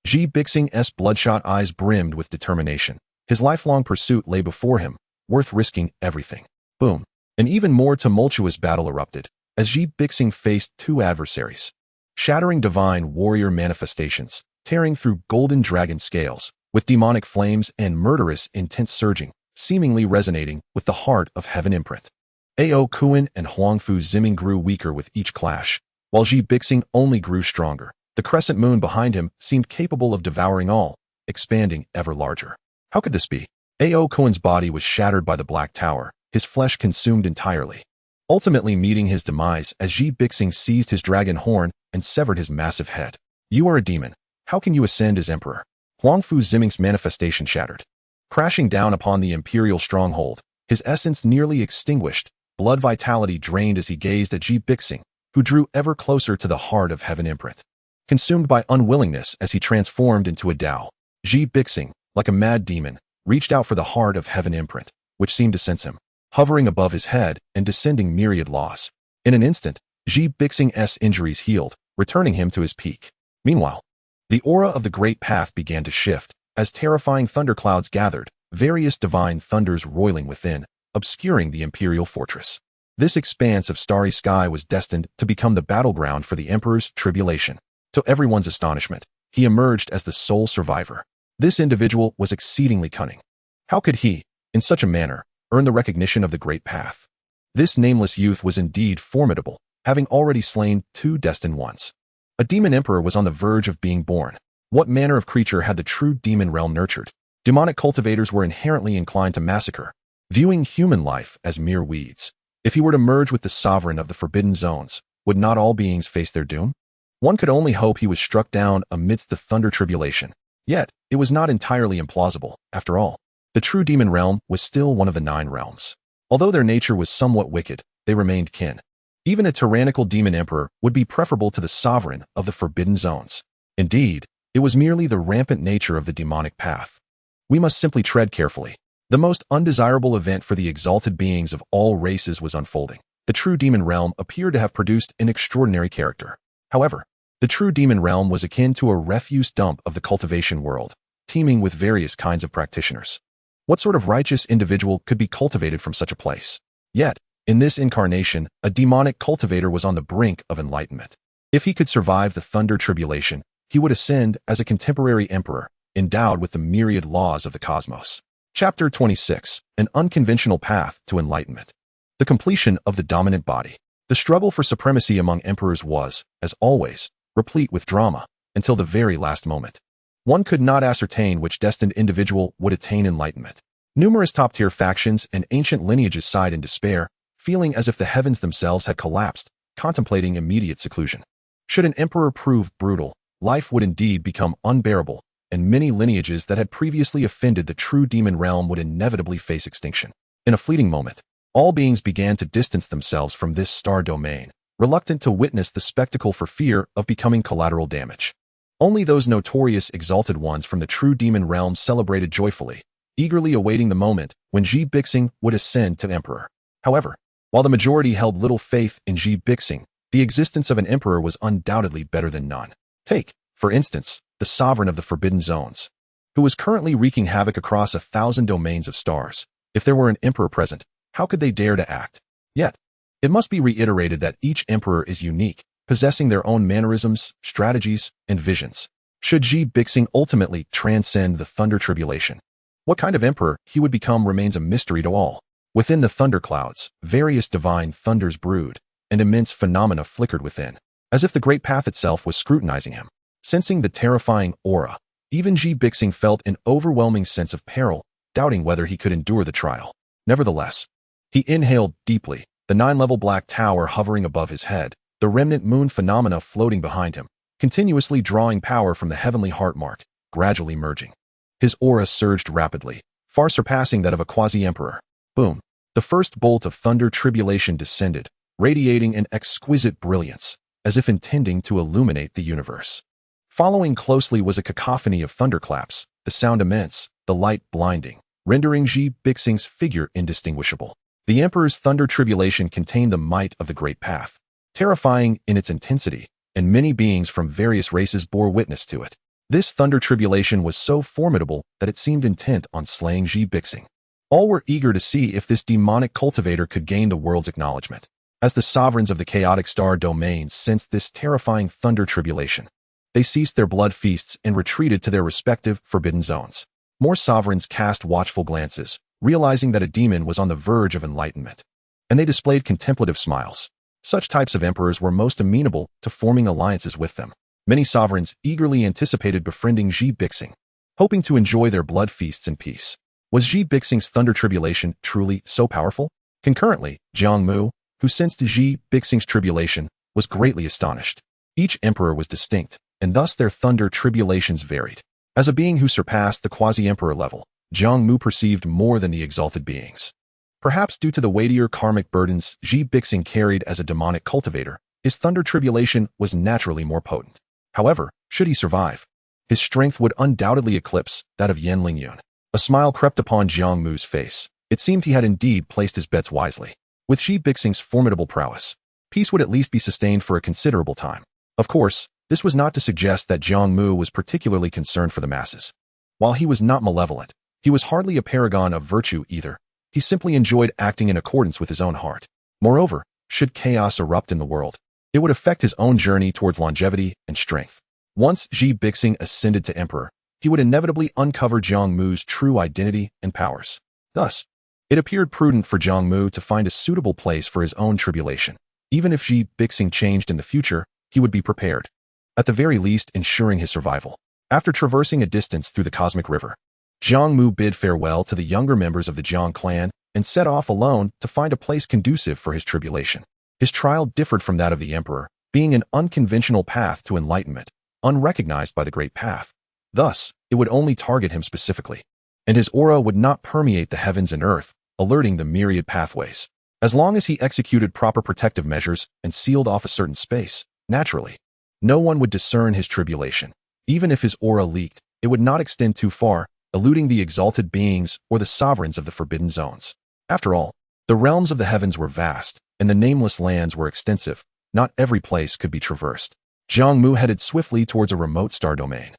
Ji Bixing's bloodshot eyes brimmed with determination. His lifelong pursuit lay before him, worth risking everything. Boom! An even more tumultuous battle erupted, as Ji Bixing faced two adversaries. Shattering divine warrior manifestations, tearing through golden dragon scales, with demonic flames and murderous intent surging, seemingly resonating with the heart of heaven imprint. Ao Kuan and Huang Fu Ziming grew weaker with each clash, while Ji Bixing only grew stronger. The crescent moon behind him seemed capable of devouring all, expanding ever larger. How could this be? Ao Kuan's body was shattered by the black tower, his flesh consumed entirely, ultimately meeting his demise as Ji Bixing seized his dragon horn and severed his massive head. You are a demon. How can you ascend as emperor? Huang Fu Ziming's manifestation shattered, crashing down upon the imperial stronghold, his essence nearly extinguished, blood vitality drained as he gazed at Ji Bixing, who drew ever closer to the heart of heaven imprint. Consumed by unwillingness as he transformed into a Tao, Ji Bixing, like a mad demon, reached out for the heart of heaven imprint, which seemed to sense him, hovering above his head and descending myriad laws. In an instant, Ji Bixing's injuries healed, returning him to his peak. Meanwhile, the aura of the great path began to shift, as terrifying thunderclouds gathered, various divine thunders roiling within, obscuring the imperial fortress. This expanse of starry sky was destined to become the battleground for the emperor's tribulation. To everyone's astonishment, he emerged as the sole survivor. This individual was exceedingly cunning. How could he, in such a manner, earn the recognition of the great path? This nameless youth was indeed formidable, having already slain 2 destined ones. A demon emperor was on the verge of being born. What manner of creature had the true demon realm nurtured? Demonic cultivators were inherently inclined to massacre, viewing human life as mere weeds. If he were to merge with the sovereign of the forbidden zones, would not all beings face their doom? One could only hope he was struck down amidst the thunder tribulation. Yet, it was not entirely implausible, after all. The true demon realm was still one of the 9 realms. Although their nature was somewhat wicked, they remained kin. Even a tyrannical demon emperor would be preferable to the sovereign of the forbidden zones. Indeed, it was merely the rampant nature of the demonic path. We must simply tread carefully. The most undesirable event for the exalted beings of all races was unfolding. The true demon realm appeared to have produced an extraordinary character. However, the true demon realm was akin to a refuse dump of the cultivation world, teeming with various kinds of practitioners. What sort of righteous individual could be cultivated from such a place? Yet, in this incarnation, a demonic cultivator was on the brink of enlightenment. If he could survive the thunder tribulation, he would ascend as a contemporary emperor, endowed with the myriad laws of the cosmos. Chapter 26. An Unconventional Path to Enlightenment. The completion of the dominant body. The struggle for supremacy among emperors was, as always, replete with drama, until the very last moment. One could not ascertain which destined individual would attain enlightenment. Numerous top-tier factions and ancient lineages sighed in despair, feeling as if the heavens themselves had collapsed, contemplating immediate seclusion. Should an emperor prove brutal, life would indeed become unbearable, and many lineages that had previously offended the true demon realm would inevitably face extinction. In a fleeting moment, all beings began to distance themselves from this star domain, reluctant to witness the spectacle for fear of becoming collateral damage. Only those notorious exalted ones from the true demon realm celebrated joyfully, eagerly awaiting the moment when Ji Bixing would ascend to emperor. However, While the majority held little faith in Ji Bixing, the existence of an emperor was undoubtedly better than none. Take, for instance, the sovereign of the Forbidden Zones, who was currently wreaking havoc across 1,000 domains of stars. If there were an emperor present, how could they dare to act? Yet, it must be reiterated that each emperor is unique, possessing their own mannerisms, strategies, and visions. Should Ji Bixing ultimately transcend the Thunder Tribulation, what kind of emperor he would become remains a mystery to all. Within the thunderclouds, various divine thunders brewed, and immense phenomena flickered within, as if the great path itself was scrutinizing him. Sensing the terrifying aura, even Ji Bixing felt an overwhelming sense of peril, doubting whether he could endure the trial. Nevertheless, he inhaled deeply, the 9-level black tower hovering above his head, the remnant moon phenomena floating behind him, continuously drawing power from the heavenly heart mark, gradually merging. His aura surged rapidly, far surpassing that of a quasi-emperor. Boom! The first bolt of thunder tribulation descended, radiating an exquisite brilliance, as if intending to illuminate the universe. Following closely was a cacophony of thunderclaps, the sound immense, the light blinding, rendering Ji Bixing's figure indistinguishable. The Emperor's thunder tribulation contained the might of the Great Path, terrifying in its intensity, and many beings from various races bore witness to it. This thunder tribulation was so formidable that it seemed intent on slaying Ji Bixing. All were eager to see if this demonic cultivator could gain the world's acknowledgement. As the sovereigns of the chaotic star domains sensed this terrifying thunder tribulation, they ceased their blood feasts and retreated to their respective forbidden zones. More sovereigns cast watchful glances, realizing that a demon was on the verge of enlightenment, and they displayed contemplative smiles. Such types of emperors were most amenable to forming alliances with them. Many sovereigns eagerly anticipated befriending Ji Bixing, hoping to enjoy their blood feasts in peace. Was Ji Bixing's thunder tribulation truly so powerful? Concurrently, Jiang Mu, who sensed Ji Bixing's tribulation, was greatly astonished. Each emperor was distinct, and thus their thunder tribulations varied. As a being who surpassed the quasi-emperor level, Jiang Mu perceived more than the exalted beings. Perhaps due to the weightier karmic burdens Ji Bixing carried as a demonic cultivator, his thunder tribulation was naturally more potent. However, should he survive, his strength would undoubtedly eclipse that of Yan Lingyun. A smile crept upon Jiang Mu's face. It seemed he had indeed placed his bets wisely. With Ji Bixing's formidable prowess, peace would at least be sustained for a considerable time. Of course, this was not to suggest that Jiang Mu was particularly concerned for the masses. While he was not malevolent, he was hardly a paragon of virtue either. He simply enjoyed acting in accordance with his own heart. Moreover, should chaos erupt in the world, it would affect his own journey towards longevity and strength. Once Ji Bixing ascended to emperor, he would inevitably uncover Jiang Mu's true identity and powers. Thus, it appeared prudent for Jiang Mu to find a suitable place for his own tribulation. Even if Ji Bixing changed in the future, he would be prepared, at the very least ensuring his survival. After traversing a distance through the cosmic river, Jiang Mu bid farewell to the younger members of the Jiang clan and set off alone to find a place conducive for his tribulation. His trial differed from that of the emperor, being an unconventional path to enlightenment, unrecognized by the Great Path. Thus, it would only target him specifically, and his aura would not permeate the heavens and earth, alerting the myriad pathways. As long as he executed proper protective measures and sealed off a certain space, naturally, no one would discern his tribulation. Even if his aura leaked, it would not extend too far, eluding the exalted beings or the sovereigns of the forbidden zones. After all, the realms of the heavens were vast, and the nameless lands were extensive. Not every place could be traversed. Jiang Mu headed swiftly towards a remote star domain,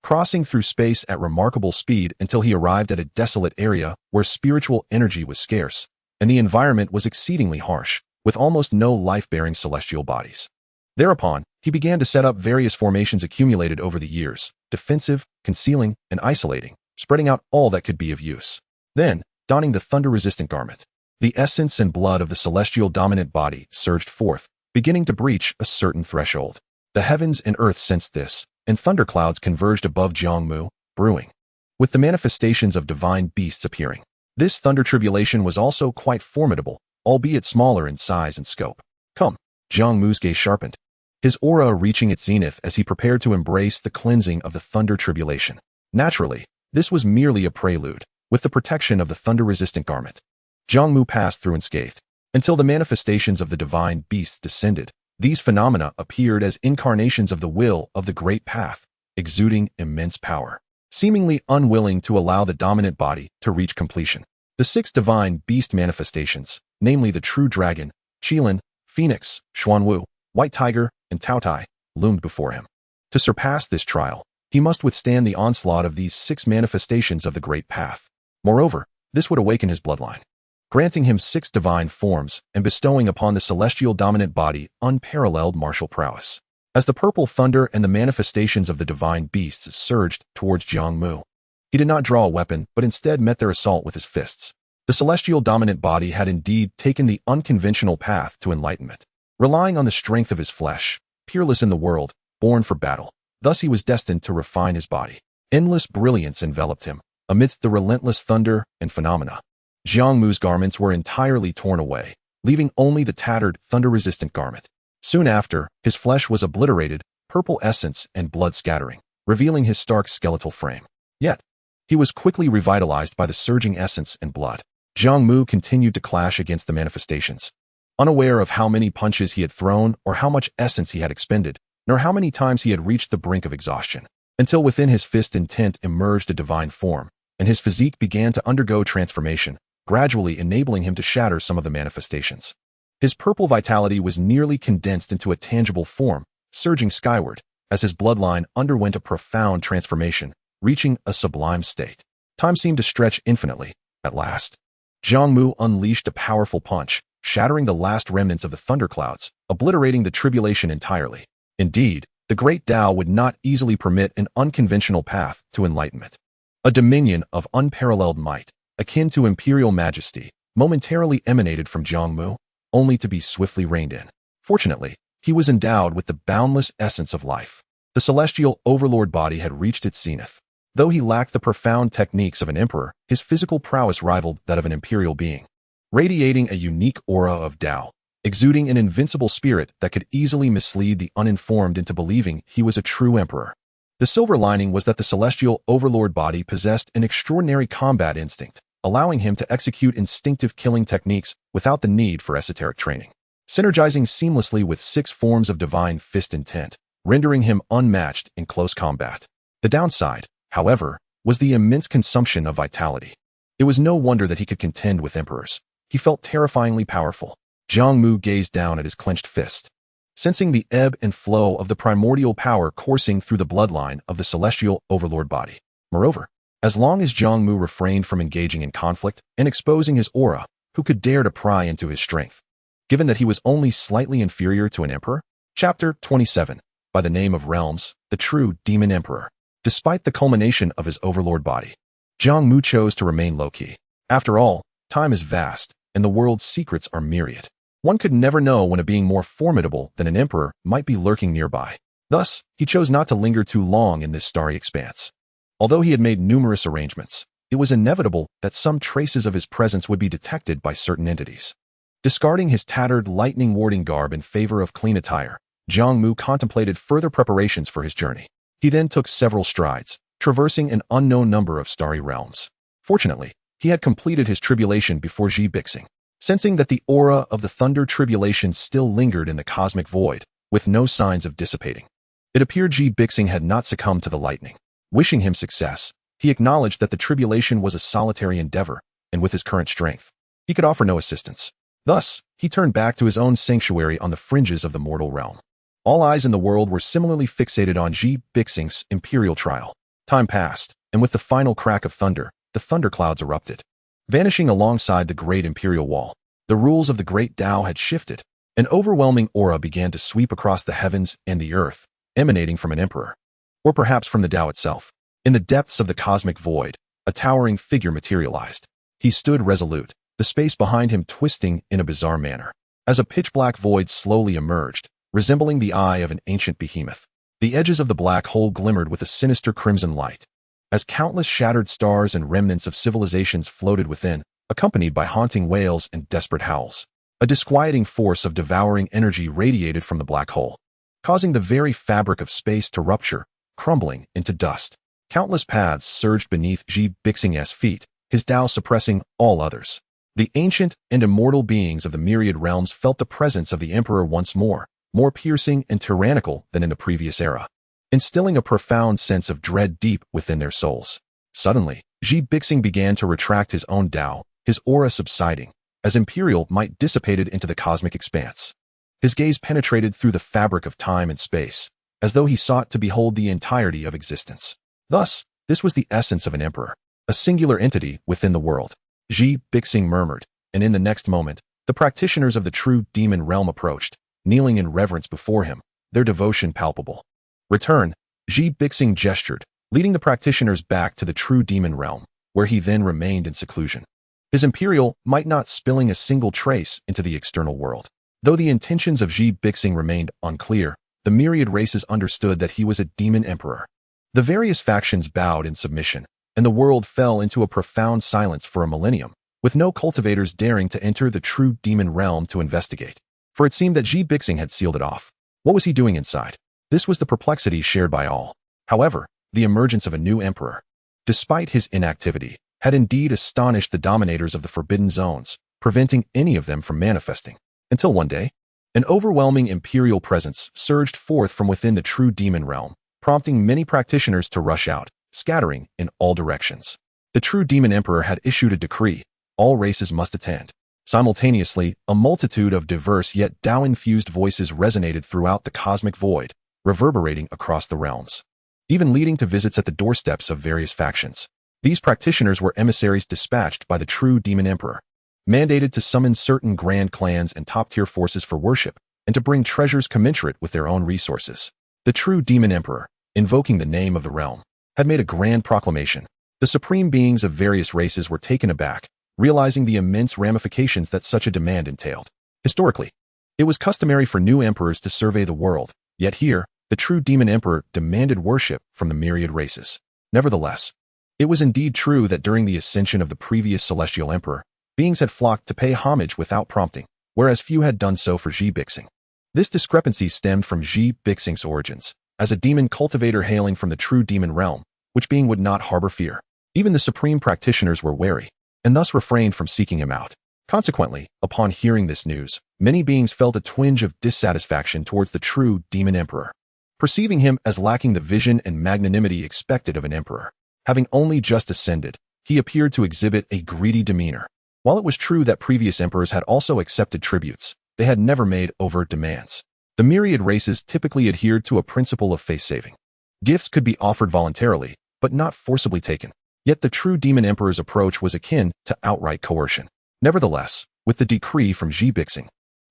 crossing through space at remarkable speed until he arrived at a desolate area where spiritual energy was scarce, and the environment was exceedingly harsh, with almost no life-bearing celestial bodies. Thereupon, he began to set up various formations accumulated over the years, defensive, concealing, and isolating, spreading out all that could be of use. Then, donning the thunder-resistant garment, the essence and blood of the celestial dominant body surged forth, beginning to breach a certain threshold. The heavens and earth sensed this, and thunderclouds converged above Jiang Mu, brewing, with the manifestations of divine beasts appearing. This thunder tribulation was also quite formidable, albeit smaller in size and scope. Come, Jiang Mu's gaze sharpened, his aura reaching its zenith as he prepared to embrace the cleansing of the thunder tribulation. Naturally, this was merely a prelude. With the protection of the thunder-resistant garment, Jiang Mu passed through unscathed, until the manifestations of the divine beasts descended. These phenomena appeared as incarnations of the will of the Great Path, exuding immense power, seemingly unwilling to allow the dominant body to reach completion. The 6 divine beast manifestations, namely the true dragon, Qilin, Phoenix, Xuanwu, White Tiger, and Taotai, loomed before him. To surpass this trial, he must withstand the onslaught of these 6 manifestations of the Great Path. Moreover, this would awaken his bloodline, granting him 6 divine forms and bestowing upon the celestial dominant body unparalleled martial prowess. As the purple thunder and the manifestations of the divine beasts surged towards Jiang Mu, he did not draw a weapon but instead met their assault with his fists. The celestial dominant body had indeed taken the unconventional path to enlightenment, relying on the strength of his flesh, peerless in the world, born for battle. Thus he was destined to refine his body. Endless brilliance enveloped him, amidst the relentless thunder and phenomena. Jiang Mu's garments were entirely torn away, leaving only the tattered, thunder-resistant garment. Soon after, his flesh was obliterated, purple essence and blood scattering, revealing his stark skeletal frame. Yet, he was quickly revitalized by the surging essence and blood. Jiang Mu continued to clash against the manifestations, unaware of how many punches he had thrown or how much essence he had expended, nor how many times he had reached the brink of exhaustion, until within his fist intent emerged a divine form, and his physique began to undergo transformation, gradually enabling him to shatter some of the manifestations. His purple vitality was nearly condensed into a tangible form, surging skyward, as his bloodline underwent a profound transformation, reaching a sublime state. Time seemed to stretch infinitely. At last, Jiang Mu unleashed a powerful punch, shattering the last remnants of the thunderclouds, obliterating the tribulation entirely. Indeed, the great Tao would not easily permit an unconventional path to enlightenment. A dominion of unparalleled might, akin to imperial majesty, momentarily emanated from Jiang Mu, only to be swiftly reined in. Fortunately, he was endowed with the boundless essence of life. The celestial overlord body had reached its zenith. Though he lacked the profound techniques of an emperor, his physical prowess rivaled that of an imperial being, radiating a unique aura of Tao, exuding an invincible spirit that could easily mislead the uninformed into believing he was a true emperor. The silver lining was that the celestial overlord body possessed an extraordinary combat instinct, allowing him to execute instinctive killing techniques without the need for esoteric training, synergizing seamlessly with 6 forms of divine fist intent, rendering him unmatched in close combat. The downside, however, was the immense consumption of vitality. It was no wonder that he could contend with emperors. He felt terrifyingly powerful. Jiang Mu gazed down at his clenched fist, sensing the ebb and flow of the primordial power coursing through the bloodline of the celestial overlord body. Moreover, as long as Jiang Mu refrained from engaging in conflict and exposing his aura, who could dare to pry into his strength? Given that he was only slightly inferior to an emperor? Chapter 27, by the name of Realms, the true demon emperor. Despite the culmination of his overlord body, Jiang Mu chose to remain low-key. After all, time is vast, and the world's secrets are myriad. One could never know when a being more formidable than an emperor might be lurking nearby. Thus, he chose not to linger too long in this starry expanse. Although he had made numerous arrangements, it was inevitable that some traces of his presence would be detected by certain entities. Discarding his tattered lightning-warding garb in favor of clean attire, Jiang Mu contemplated further preparations for his journey. He then took several strides, traversing an unknown number of starry realms. Fortunately, he had completed his tribulation before Bixing. Sensing that the aura of the thunder tribulation still lingered in the cosmic void, with no signs of dissipating, it appeared Bixing had not succumbed to the lightning. Wishing him success, he acknowledged that the tribulation was a solitary endeavor, and with his current strength, he could offer no assistance. Thus, he turned back to his own sanctuary on the fringes of the mortal realm. All eyes in the world were similarly fixated on Bixing's imperial trial. Time passed, and with the final crack of thunder, the thunderclouds erupted. Vanishing alongside the great imperial wall, the rules of the great Tao had shifted. An overwhelming aura began to sweep across the heavens and the earth, emanating from an emperor. Or perhaps from the Tao itself. In the depths of the cosmic void, a towering figure materialized. He stood resolute, the space behind him twisting in a bizarre manner, as a pitch-black void slowly emerged, resembling the eye of an ancient behemoth. The edges of the black hole glimmered with a sinister crimson light, as countless shattered stars and remnants of civilizations floated within, accompanied by haunting wails and desperate howls. A disquieting force of devouring energy radiated from the black hole, causing the very fabric of space to rupture, crumbling into dust. Countless paths surged beneath Bixing's feet, his Tao suppressing all others. The ancient and immortal beings of the myriad realms felt the presence of the Emperor once more piercing and tyrannical than in the previous era, instilling a profound sense of dread deep within their souls. Suddenly, Bixing began to retract his own Tao, his aura subsiding, as imperial might dissipated into the cosmic expanse. His gaze penetrated through the fabric of time and space, as though he sought to behold the entirety of existence. Thus, this was the essence of an emperor, a singular entity within the world. Xi Bixing murmured, and in the next moment, the practitioners of the true demon realm approached, kneeling in reverence before him, their devotion palpable. Return, Xi Bixing gestured, leading the practitioners back to the true demon realm, where he then remained in seclusion. His imperial might not spilling a single trace into the external world. Though the intentions of Xi Bixing remained unclear, the myriad races understood that he was a demon emperor. The various factions bowed in submission, and the world fell into a profound silence for a millennium, with no cultivators daring to enter the true demon realm to investigate. For it seemed that Xi Bixing had sealed it off. What was he doing inside? This was the perplexity shared by all. However, the emergence of a new emperor, despite his inactivity, had indeed astonished the dominators of the forbidden zones, preventing any of them from manifesting. Until one day, an overwhelming imperial presence surged forth from within the true demon realm, prompting many practitioners to rush out, scattering in all directions. The true demon emperor had issued a decree: all races must attend. Simultaneously, a multitude of diverse yet Tao-infused voices resonated throughout the cosmic void, reverberating across the realms, even leading to visits at the doorsteps of various factions. These practitioners were emissaries dispatched by the true demon emperor, mandated to summon certain grand clans and top-tier forces for worship, and to bring treasures commensurate with their own resources. The true demon emperor, invoking the name of the realm, had made a grand proclamation. The supreme beings of various races were taken aback, realizing the immense ramifications that such a demand entailed. Historically, it was customary for new emperors to survey the world, yet here, the true demon emperor demanded worship from the myriad races. Nevertheless, it was indeed true that during the ascension of the previous celestial emperor, beings had flocked to pay homage without prompting, whereas few had done so for Xi Bixing. This discrepancy stemmed from Xi Bixing's origins, as a demon cultivator hailing from the true demon realm, which being would not harbor fear. Even the supreme practitioners were wary, and thus refrained from seeking him out. Consequently, upon hearing this news, many beings felt a twinge of dissatisfaction towards the true demon emperor, perceiving him as lacking the vision and magnanimity expected of an emperor. Having only just ascended, he appeared to exhibit a greedy demeanor. While it was true that previous emperors had also accepted tributes, they had never made overt demands. The myriad races typically adhered to a principle of face-saving. Gifts could be offered voluntarily, but not forcibly taken. Yet the true demon emperor's approach was akin to outright coercion. Nevertheless, with the decree from Xi Bixing,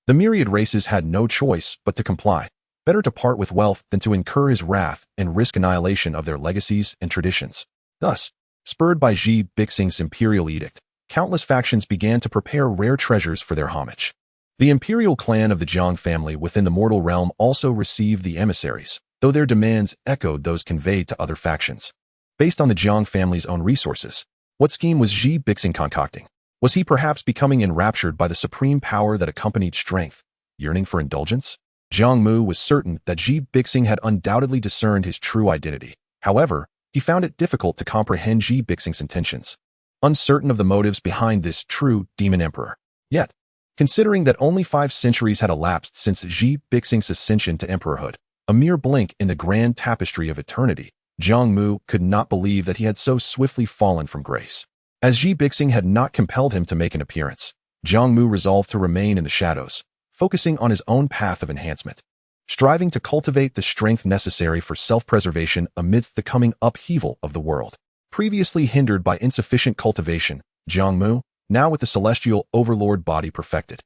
the myriad races had no choice but to comply. Better to part with wealth than to incur his wrath and risk annihilation of their legacies and traditions. Thus, spurred by Xi Bixing's imperial edict, countless factions began to prepare rare treasures for their homage. The imperial clan of the Jiang family within the mortal realm also received the emissaries, though their demands echoed those conveyed to other factions. Based on the Jiang family's own resources, what scheme was Xi Bixing concocting? Was he perhaps becoming enraptured by the supreme power that accompanied strength, yearning for indulgence? Jiang Mu was certain that Xi Bixing had undoubtedly discerned his true identity. However, he found it difficult to comprehend Xi Bixing's intentions, uncertain of the motives behind this true demon emperor. Yet, considering that only 5 centuries had elapsed since Xi Bixing's ascension to emperorhood, a mere blink in the grand tapestry of eternity, Jiang Mu could not believe that he had so swiftly fallen from grace. As Xi Bixing had not compelled him to make an appearance, Jiang Mu resolved to remain in the shadows, focusing on his own path of enhancement, striving to cultivate the strength necessary for self-preservation amidst the coming upheaval of the world. Previously hindered by insufficient cultivation, Jiang Mu, now with the celestial overlord body perfected,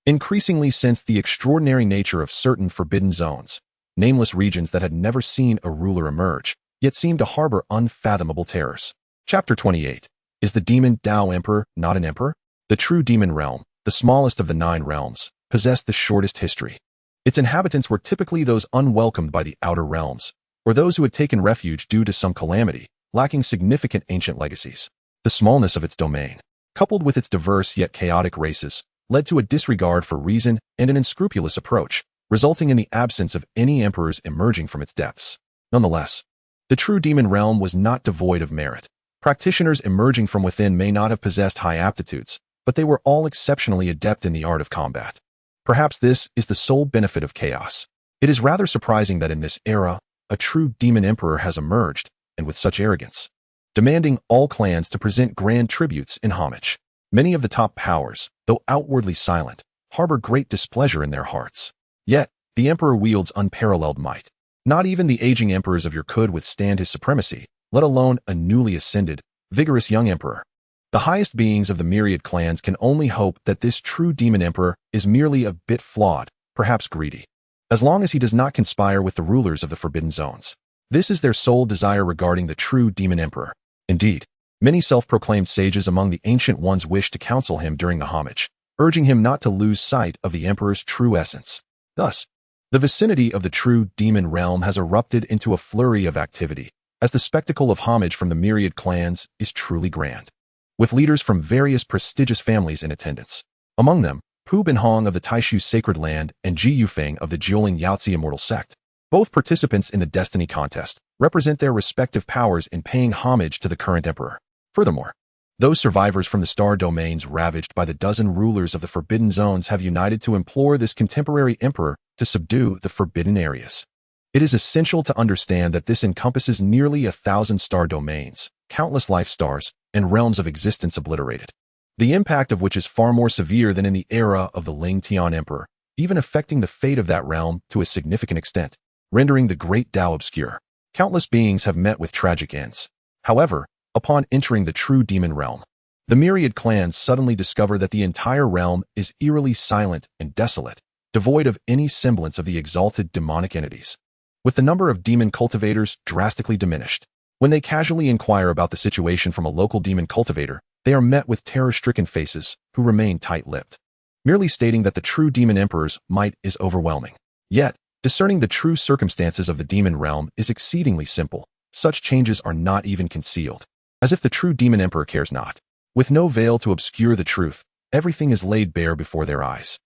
increasingly sensed the extraordinary nature of certain forbidden zones, nameless regions that had never seen a ruler emerge, yet seemed to harbor unfathomable terrors. Chapter 28. Is the demon Tao emperor not an emperor? The true demon realm, the smallest of the 9 realms, possessed the shortest history. Its inhabitants were typically those unwelcomed by the outer realms, or those who had taken refuge due to some calamity, lacking significant ancient legacies. The smallness of its domain, coupled with its diverse yet chaotic races, led to a disregard for reason and an unscrupulous approach, resulting in the absence of any emperors emerging from its depths. Nonetheless, the true demon realm was not devoid of merit. Practitioners emerging from within may not have possessed high aptitudes, but they were all exceptionally adept in the art of combat. Perhaps this is the sole benefit of chaos. It is rather surprising that in this era, a true demon emperor has emerged, and with such arrogance, demanding all clans to present grand tributes in homage. Many of the top powers, though outwardly silent, harbor great displeasure in their hearts. Yet, the emperor wields unparalleled might. Not even the aging emperors of your could withstand his supremacy, let alone a newly ascended, vigorous young emperor. The highest beings of the myriad clans can only hope that this true demon emperor is merely a bit flawed, perhaps greedy. As long as he does not conspire with the rulers of the forbidden zones. This is their sole desire regarding the true demon emperor. Indeed, many self-proclaimed sages among the ancient ones wish to counsel him during the homage, urging him not to lose sight of the emperor's true essence. Thus, the vicinity of the true demon realm has erupted into a flurry of activity, as the spectacle of homage from the myriad clans is truly grand. With leaders from various prestigious families in attendance. Among them, Pu Binhong of the Taishu Sacred Land and Ji Yufeng of the Jiuling Yaozi Immortal Sect. Both participants in the Destiny contest represent their respective powers in paying homage to the current emperor. Furthermore, those survivors from the star domains ravaged by the dozen rulers of the Forbidden Zones have united to implore this contemporary emperor to subdue the forbidden areas. It is essential to understand that this encompasses nearly 1,000 star domains, countless life stars, and realms of existence obliterated. The impact of which is far more severe than in the era of the Ling Tian Emperor, even affecting the fate of that realm to a significant extent, rendering the great Tao obscure. Countless beings have met with tragic ends. However, upon entering the true demon realm, the myriad clans suddenly discover that the entire realm is eerily silent and desolate, devoid of any semblance of the exalted demonic entities. With the number of demon cultivators drastically diminished, when they casually inquire about the situation from a local demon cultivator, they are met with terror-stricken faces who remain tight-lipped. Merely stating that the true demon emperor's might is overwhelming. Yet, discerning the true circumstances of the demon realm is exceedingly simple. Such changes are not even concealed. As if the true demon emperor cares not. With no veil to obscure the truth, everything is laid bare before their eyes.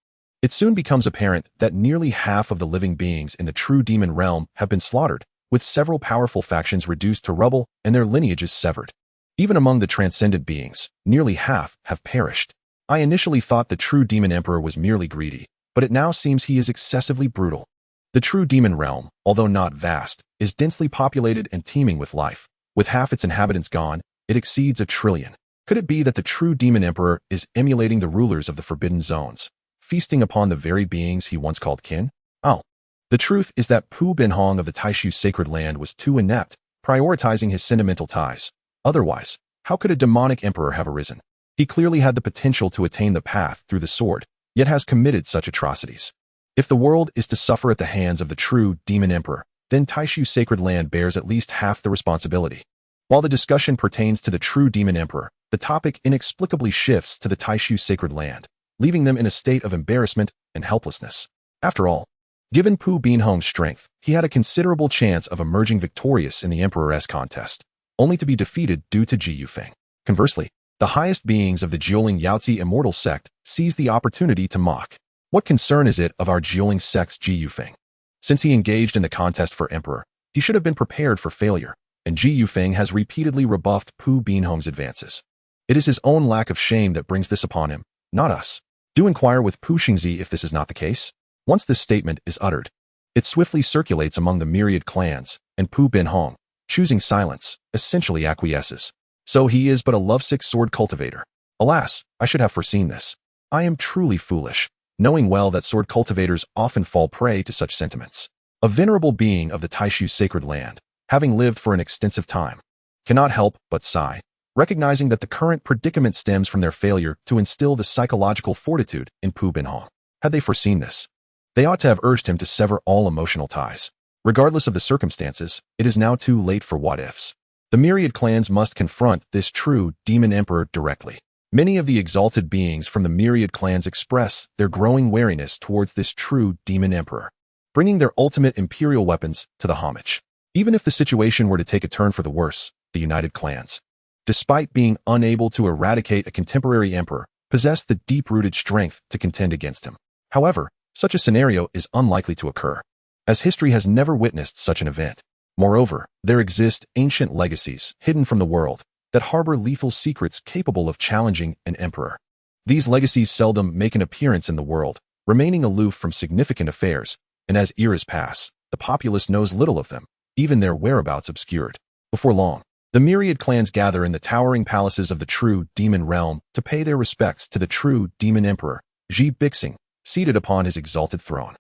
It soon becomes apparent that nearly half of the living beings in the true demon realm have been slaughtered, with several powerful factions reduced to rubble and their lineages severed. Even among the transcendent beings, nearly half have perished. I initially thought the true demon emperor was merely greedy, but it now seems he is excessively brutal. The true demon realm, although not vast, is densely populated and teeming with life. With half its inhabitants gone, it exceeds 1 trillion. Could it be that the true demon emperor is emulating the rulers of the forbidden zones, feasting upon the very beings he once called kin? Oh. The truth is that Pu Binhong of the Taishu Sacred Land was too inept, prioritizing his sentimental ties. Otherwise, how could a demonic emperor have arisen? He clearly had the potential to attain the path through the sword, yet has committed such atrocities. If the world is to suffer at the hands of the true demon emperor, then Taishu Sacred Land bears at least half the responsibility. While the discussion pertains to the true demon emperor, the topic inexplicably shifts to the Taishu Sacred Land, leaving them in a state of embarrassment and helplessness. After all, given Pu Binhong's strength, he had a considerable chance of emerging victorious in the Emperor's contest, only to be defeated due to Ji Yufeng. Conversely, the highest beings of the Jiuling Yaozi Immortal Sect seize the opportunity to mock. What concern is it of our Jiuling sect's Ji Yufeng? Since he engaged in the contest for emperor, he should have been prepared for failure, and Ji Yufeng has repeatedly rebuffed Pu Binhong's advances. It is his own lack of shame that brings this upon him, not us. Do inquire with Pu Xingzi if this is not the case. Once this statement is uttered, it swiftly circulates among the myriad clans, and Pu Binhong, choosing silence, essentially acquiesces. So he is but a lovesick sword cultivator. Alas, I should have foreseen this. I am truly foolish, knowing well that sword cultivators often fall prey to such sentiments. A venerable being of the Taishu Sacred Land, having lived for an extensive time, cannot help but sigh, recognizing that the current predicament stems from their failure to instill the psychological fortitude in Pu Binhong. Had they foreseen this, they ought to have urged him to sever all emotional ties. Regardless of the circumstances, it is now too late for what-ifs. The myriad clans must confront this true demon emperor directly. Many of the exalted beings from the myriad clans express their growing wariness towards this true demon emperor, bringing their ultimate imperial weapons to the homage. Even if the situation were to take a turn for the worse, the united clans, despite being unable to eradicate a contemporary emperor, possess the deep-rooted strength to contend against him. However, such a scenario is unlikely to occur, as history has never witnessed such an event. Moreover, there exist ancient legacies hidden from the world that harbor lethal secrets capable of challenging an emperor. These legacies seldom make an appearance in the world, remaining aloof from significant affairs, and as eras pass, the populace knows little of them, even their whereabouts obscured. Before long, The myriad clans gather in the towering palaces of the true demon realm to pay their respects to the true demon emperor, Xi Bixing, seated upon his exalted throne.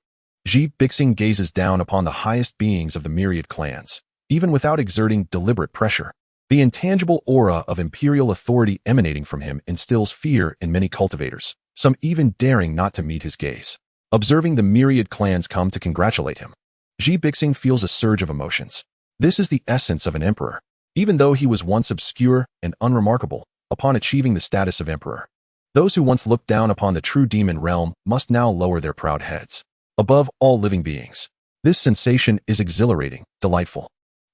Xi Bixing gazes down upon the highest beings of the myriad clans, even without exerting deliberate pressure. The intangible aura of imperial authority emanating from him instills fear in many cultivators, some even daring not to meet his gaze. Observing the myriad clans come to congratulate him, Xi Bixing feels a surge of emotions. This is the essence of an emperor. Even though he was once obscure and unremarkable, upon achieving the status of emperor, those who once looked down upon the true demon realm must now lower their proud heads above all living beings. This sensation is exhilarating, delightful.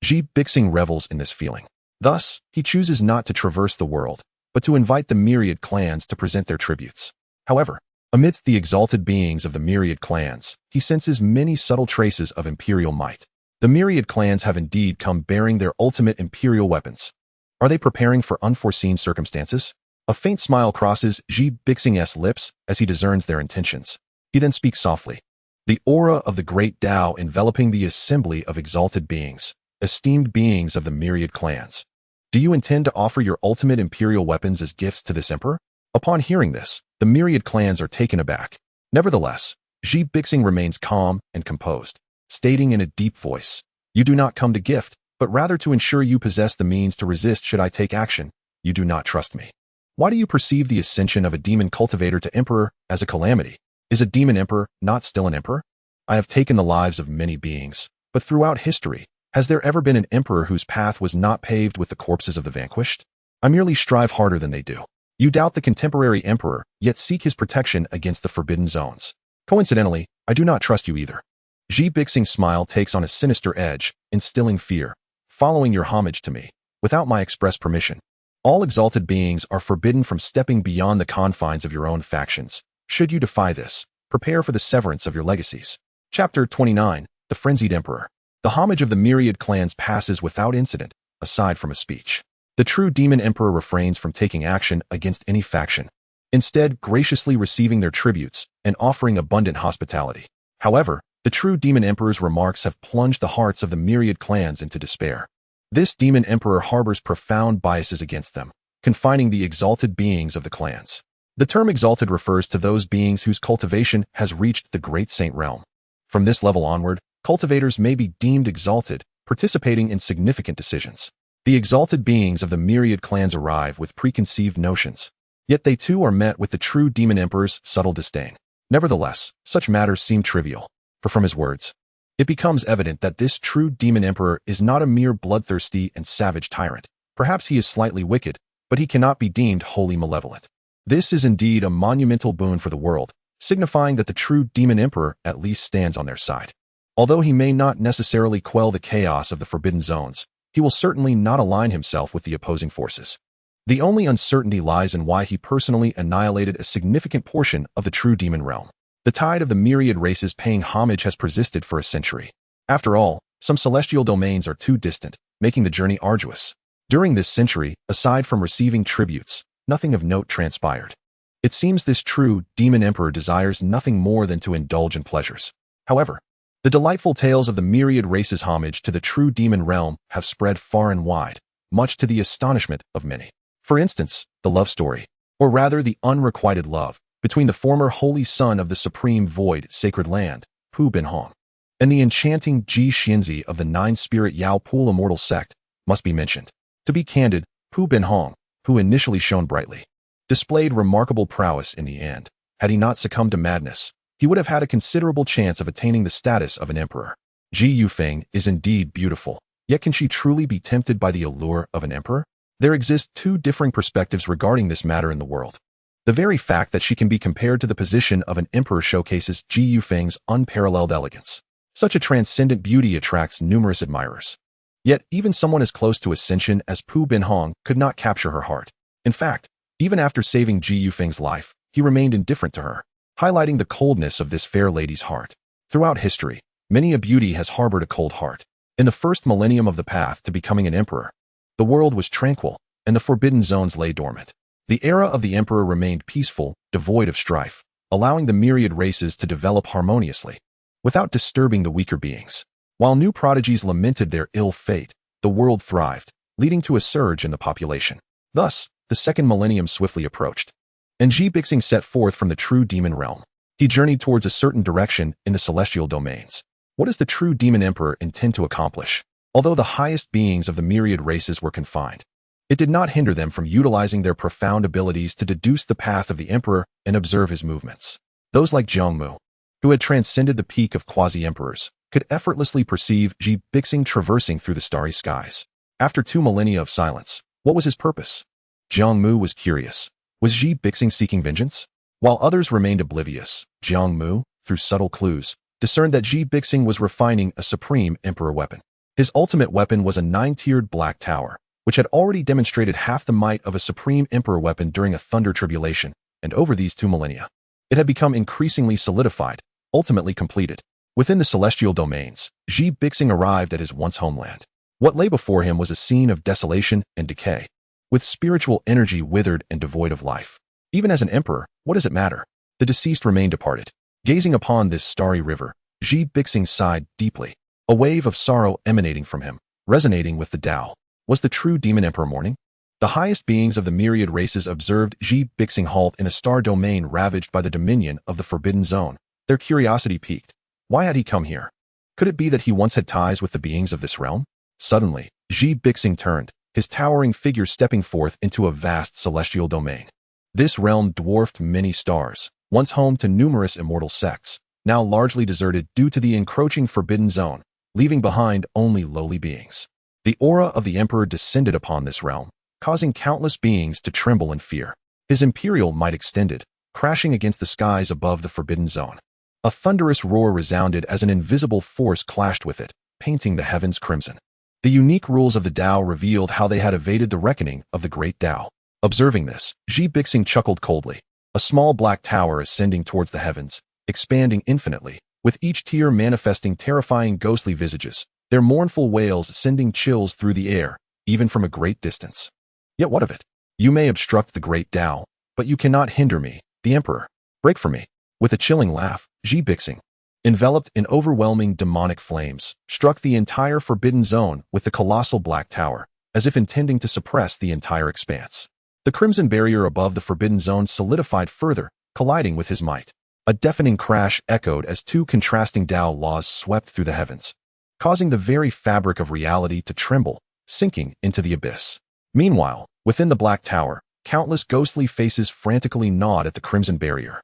Xi Bixing revels in this feeling. Thus, he chooses not to traverse the world, but to invite the myriad clans to present their tributes. However, amidst the exalted beings of the myriad clans, he senses many subtle traces of imperial might. The myriad clans have indeed come bearing their ultimate imperial weapons. Are they preparing for unforeseen circumstances? A faint smile crosses Xi Bixing's lips as he discerns their intentions. He then speaks softly. The aura of the great Tao enveloping the assembly of exalted beings, esteemed beings of the myriad clans. Do you intend to offer your ultimate imperial weapons as gifts to this emperor? Upon hearing this, the myriad clans are taken aback. Nevertheless, Xi Bixing remains calm and composed, stating in a deep voice, "You do not come to gift, but rather to ensure you possess the means to resist should I take action. You do not trust me. Why do you perceive the ascension of a demon cultivator to emperor as a calamity? Is a demon emperor not still an emperor? I have taken the lives of many beings, but throughout history, has there ever been an emperor whose path was not paved with the corpses of the vanquished? I merely strive harder than they do. You doubt the contemporary emperor, yet seek his protection against the forbidden zones. Coincidentally, I do not trust you either." Xi Bixing's smile takes on a sinister edge, instilling fear. "Following your homage to me, without my express permission. All exalted beings are forbidden from stepping beyond the confines of your own factions. Should you defy this, prepare for the severance of your legacies." Chapter 29, The Frenzied Emperor. The homage of the myriad clans passes without incident, aside from a speech. The true demon emperor refrains from taking action against any faction, instead graciously receiving their tributes and offering abundant hospitality. However, the true demon emperor's remarks have plunged the hearts of the myriad clans into despair. This demon emperor harbors profound biases against them, confining the exalted beings of the clans. The term exalted refers to those beings whose cultivation has reached the great saint realm. From this level onward, cultivators may be deemed exalted, participating in significant decisions. The exalted beings of the myriad clans arrive with preconceived notions, yet they too are met with the true demon emperor's subtle disdain. Nevertheless, such matters seem trivial, for from his words, it becomes evident that this true demon emperor is not a mere bloodthirsty and savage tyrant. Perhaps he is slightly wicked, but he cannot be deemed wholly malevolent. This is indeed a monumental boon for the world, signifying that the true demon emperor at least stands on their side. Although he may not necessarily quell the chaos of the forbidden zones, he will certainly not align himself with the opposing forces. The only uncertainty lies in why he personally annihilated a significant portion of the true demon realm. The tide of the myriad races paying homage has persisted for a century. After all, some celestial domains are too distant, making the journey arduous. During this century, aside from receiving tributes, nothing of note transpired. It seems this true demon emperor desires nothing more than to indulge in pleasures. However, the delightful tales of the myriad races' homage to the true demon realm have spread far and wide, much to the astonishment of many. For instance, the love story, or rather the unrequited love, between the former holy son of the supreme void sacred land, Pu Binhong, and the enchanting Ji Xianxia of the nine-spirit Yao Pool immortal sect, must be mentioned. To be candid, Pu Binhong, who initially shone brightly, displayed remarkable prowess in the end. Had he not succumbed to madness, he would have had a considerable chance of attaining the status of an emperor. Ji Yufeng is indeed beautiful, yet can she truly be tempted by the allure of an emperor? There exist two differing perspectives regarding this matter in the world. The very fact that she can be compared to the position of an emperor showcases Ji Yufeng's unparalleled elegance. Such a transcendent beauty attracts numerous admirers. Yet, even someone as close to ascension as Pu Binhong could not capture her heart. In fact, even after saving Ji Yufeng's life, he remained indifferent to her, highlighting the coldness of this fair lady's heart. Throughout history, many a beauty has harbored a cold heart. In the first millennium of the path to becoming an emperor, the world was tranquil, and the forbidden zones lay dormant. The era of the emperor remained peaceful, devoid of strife, allowing the myriad races to develop harmoniously, without disturbing the weaker beings. While new prodigies lamented their ill fate, the world thrived, leading to a surge in the population. Thus, the second millennium swiftly approached, and Ji Bixing set forth from the true demon realm. He journeyed towards a certain direction in the celestial domains. What does the true demon emperor intend to accomplish? Although the highest beings of the myriad races were confined, it did not hinder them from utilizing their profound abilities to deduce the path of the emperor and observe his movements. Those like Jiang Mu, who had transcended the peak of quasi-emperors, could effortlessly perceive Ji Bixing traversing through the starry skies. After 2 millennia of silence, what was his purpose? Jiang Mu was curious. Was Ji Bixing seeking vengeance? While others remained oblivious, Jiang Mu, through subtle clues, discerned that Ji Bixing was refining a supreme emperor weapon. His ultimate weapon was a 9-tiered black tower, which had already demonstrated half the might of a supreme emperor weapon during a thunder tribulation, and over these 2 millennia, it had become increasingly solidified, ultimately completed. Within the celestial domains, Ji Bixing arrived at his once homeland. What lay before him was a scene of desolation and decay, with spiritual energy withered and devoid of life. Even as an emperor, what does it matter? The deceased remained departed. Gazing upon this starry river, Ji Bixing sighed deeply, a wave of sorrow emanating from him, resonating with the Tao. Was the true demon emperor mourning? The highest beings of the myriad races observed Ji Bixing halt in a star domain ravaged by the dominion of the Forbidden Zone. Their curiosity piqued. Why had he come here? Could it be that he once had ties with the beings of this realm? Suddenly, Ji Bixing turned, his towering figure stepping forth into a vast celestial domain. This realm dwarfed many stars, once home to numerous immortal sects, now largely deserted due to the encroaching Forbidden Zone, leaving behind only lowly beings. The aura of the emperor descended upon this realm, causing countless beings to tremble in fear. His imperial might extended, crashing against the skies above the Forbidden Zone. A thunderous roar resounded as an invisible force clashed with it, painting the heavens crimson. The unique rules of the Tao revealed how they had evaded the reckoning of the great Tao. Observing this, Ji Bixing chuckled coldly. A small black tower ascending towards the heavens, expanding infinitely, with each tier manifesting terrifying ghostly visages, their mournful wails sending chills through the air, even from a great distance. Yet what of it? You may obstruct the great Tao, but you cannot hinder me, the emperor. Break for me. With a chilling laugh, Ji Bixing, enveloped in overwhelming demonic flames, struck the entire Forbidden Zone with the colossal black tower, as if intending to suppress the entire expanse. The crimson barrier above the Forbidden Zone solidified further, colliding with his might. A deafening crash echoed as 2 contrasting Tao laws swept through the heavens, causing the very fabric of reality to tremble, sinking into the abyss. Meanwhile, within the black tower, countless ghostly faces frantically gnawed at the crimson barrier,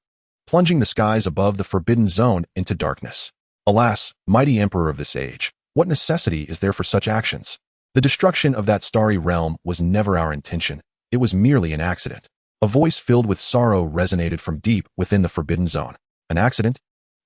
plunging the skies above the Forbidden Zone into darkness. Alas, mighty emperor of this age, what necessity is there for such actions? The destruction of that starry realm was never our intention. It was merely an accident. A voice filled with sorrow resonated from deep within the Forbidden Zone. An accident?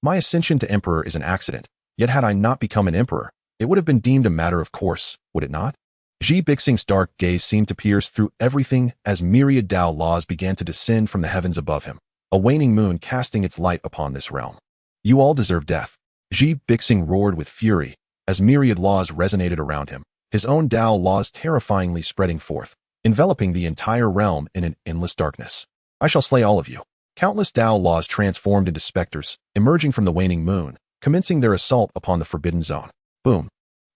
My ascension to emperor is an accident. Yet had I not become an emperor, it would have been deemed a matter of course, would it not? Ji Bixing's dark gaze seemed to pierce through everything as myriad Tao laws began to descend from the heavens above him, a waning moon casting its light upon this realm. You all deserve death. Ji Bixing roared with fury as myriad laws resonated around him, his own Tao laws terrifyingly spreading forth, enveloping the entire realm in an endless darkness. I shall slay all of you. Countless Tao laws transformed into specters, emerging from the waning moon, commencing their assault upon the Forbidden Zone. Boom.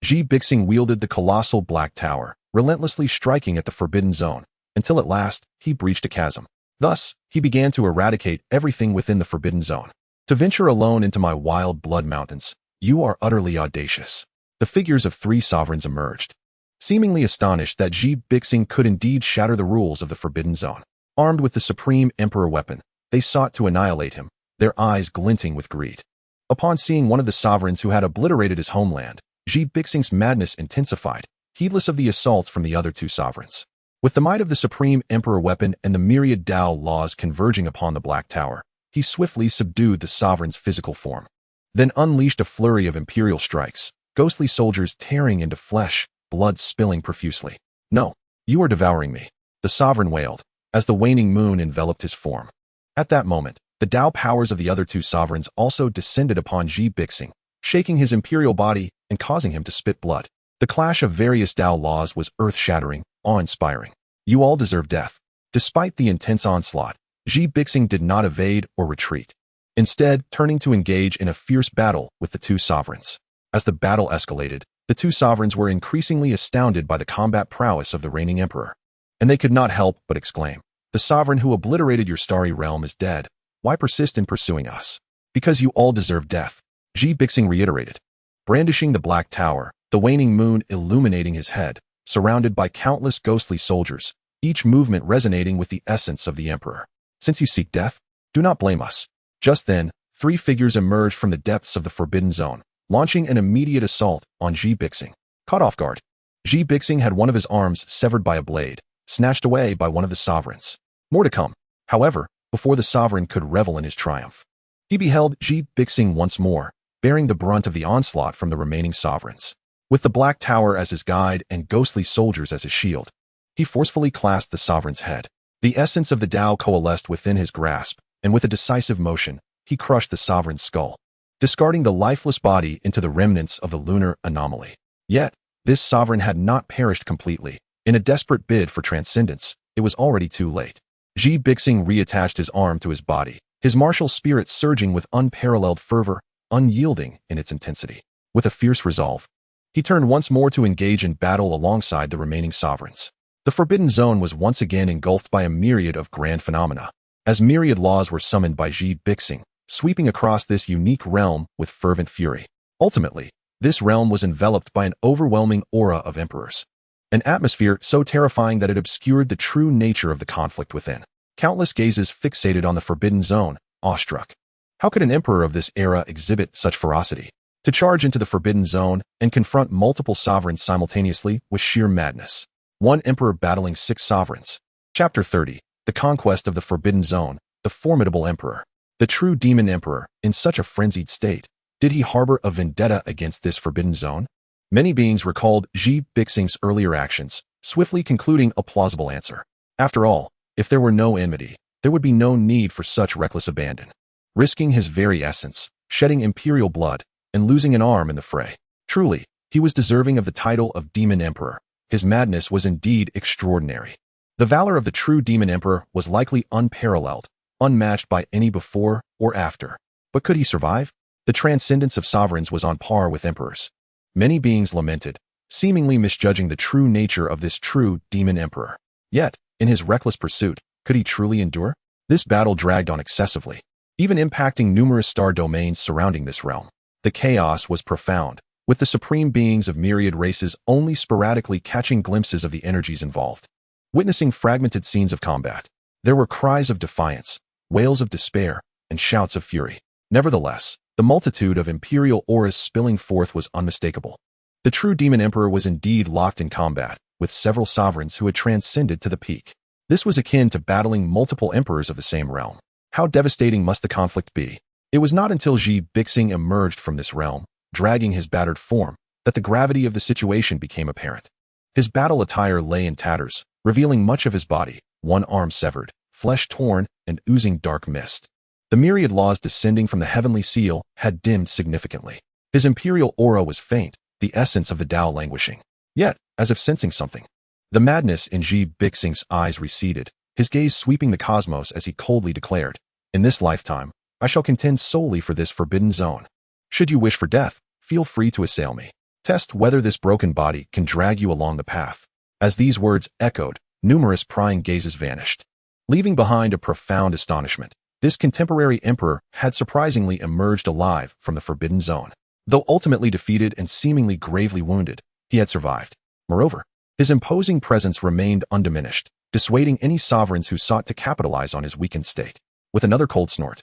Ji Bixing wielded the colossal black tower, relentlessly striking at the Forbidden Zone, until at last, he breached a chasm. Thus, he began to eradicate everything within the Forbidden Zone. To venture alone into my wild blood mountains, you are utterly audacious. The figures of 3 sovereigns emerged, seemingly astonished that Ji Bixing could indeed shatter the rules of the Forbidden Zone. Armed with the supreme emperor weapon, they sought to annihilate him, their eyes glinting with greed. Upon seeing one of the sovereigns who had obliterated his homeland, Ji Bixing's madness intensified, heedless of the assaults from the other 2 sovereigns. With the might of the supreme emperor weapon and the myriad Tao laws converging upon the black tower, he swiftly subdued the sovereign's physical form, then unleashed a flurry of imperial strikes, ghostly soldiers tearing into flesh, blood spilling profusely. No, you are devouring me, the sovereign wailed, as the waning moon enveloped his form. At that moment, the Tao powers of the other 2 sovereigns also descended upon Ji Bixing, shaking his imperial body and causing him to spit blood. The clash of various Tao laws was earth-shattering, awe-inspiring. You all deserve death. Despite the intense onslaught, Ji Bixing did not evade or retreat, instead turning to engage in a fierce battle with the 2 sovereigns. As the battle escalated, The two sovereigns were increasingly astounded by the combat prowess of the reigning emperor. And they could not help but exclaim, "The sovereign who obliterated your starry realm is dead. Why persist in pursuing us?" "Because you all deserve death," Ji Bixing reiterated. Brandishing the black tower, the waning moon illuminating his head, surrounded by countless ghostly soldiers, each movement resonating with the essence of the emperor. "Since you seek death, do not blame us." Just then, three figures emerged from the depths of the Forbidden Zone, launching an immediate assault on Ji Bixing. Caught off guard, Ji Bixing had one of his arms severed by a blade, snatched away by one of the sovereigns. More to come, however, before the sovereign could revel in his triumph. He beheld Ji Bixing once more, bearing the brunt of the onslaught from the remaining sovereigns. With the Black Tower as his guide and ghostly soldiers as his shield, he forcefully clasped the sovereign's head. The essence of the Tao coalesced within his grasp, and with a decisive motion, he crushed the sovereign's skull, discarding the lifeless body into the remnants of the lunar anomaly. Yet, this sovereign had not perished completely. In a desperate bid for transcendence, it was already too late. Ji Bixing reattached his arm to his body, his martial spirit surging with unparalleled fervor, unyielding in its intensity. With a fierce resolve, he turned once more to engage in battle alongside the remaining sovereigns. The Forbidden Zone was once again engulfed by a myriad of grand phenomena, as myriad laws were summoned by Ji Bixing, sweeping across this unique realm with fervent fury. Ultimately, this realm was enveloped by an overwhelming aura of emperors, an atmosphere so terrifying that it obscured the true nature of the conflict within. Countless gazes fixated on the Forbidden Zone, awestruck. How could an emperor of this era exhibit such ferocity? To charge into the Forbidden Zone and confront multiple sovereigns simultaneously was sheer madness. One emperor battling 6 sovereigns. Chapter 30. The Conquest of the Forbidden Zone, the Formidable Emperor. The true demon emperor, in such a frenzied state, did he harbor a vendetta against this Forbidden Zone? Many beings recalled Ji Bixing's earlier actions, swiftly concluding a plausible answer. After all, if there were no enmity, there would be no need for such reckless abandon. Risking his very essence, shedding imperial blood, and losing an arm in the fray. Truly, he was deserving of the title of Demon Emperor. His madness was indeed extraordinary. The valor of the true Demon Emperor was likely unparalleled, unmatched by any before or after. But could he survive? The transcendence of sovereigns was on par with emperors. Many beings lamented, seemingly misjudging the true nature of this true Demon Emperor. Yet, in his reckless pursuit, could he truly endure? This battle dragged on excessively, even impacting numerous star domains surrounding this realm. The chaos was profound, with the supreme beings of myriad races only sporadically catching glimpses of the energies involved. Witnessing fragmented scenes of combat, there were cries of defiance, wails of despair, and shouts of fury. Nevertheless, the multitude of imperial auras spilling forth was unmistakable. The true Demon Emperor was indeed locked in combat, with several sovereigns who had transcended to the peak. This was akin to battling multiple emperors of the same realm. How devastating must the conflict be? It was not until Ji Bixing emerged from this realm, dragging his battered form, that the gravity of the situation became apparent. His battle attire lay in tatters, revealing much of his body, one arm severed, flesh torn, and oozing dark mist. The myriad laws descending from the heavenly seal had dimmed significantly. His imperial aura was faint, the essence of the Tao languishing. Yet, as if sensing something, the madness in Ji Bixing's eyes receded, his gaze sweeping the cosmos as he coldly declared, "In this lifetime, I shall contend solely for this Forbidden Zone. Should you wish for death, feel free to assail me. Test whether this broken body can drag you along the path." As these words echoed, numerous prying gazes vanished, leaving behind a profound astonishment. This contemporary emperor had surprisingly emerged alive from the Forbidden Zone. Though ultimately defeated and seemingly gravely wounded, he had survived. Moreover, his imposing presence remained undiminished, dissuading any sovereigns who sought to capitalize on his weakened state. With another cold snort,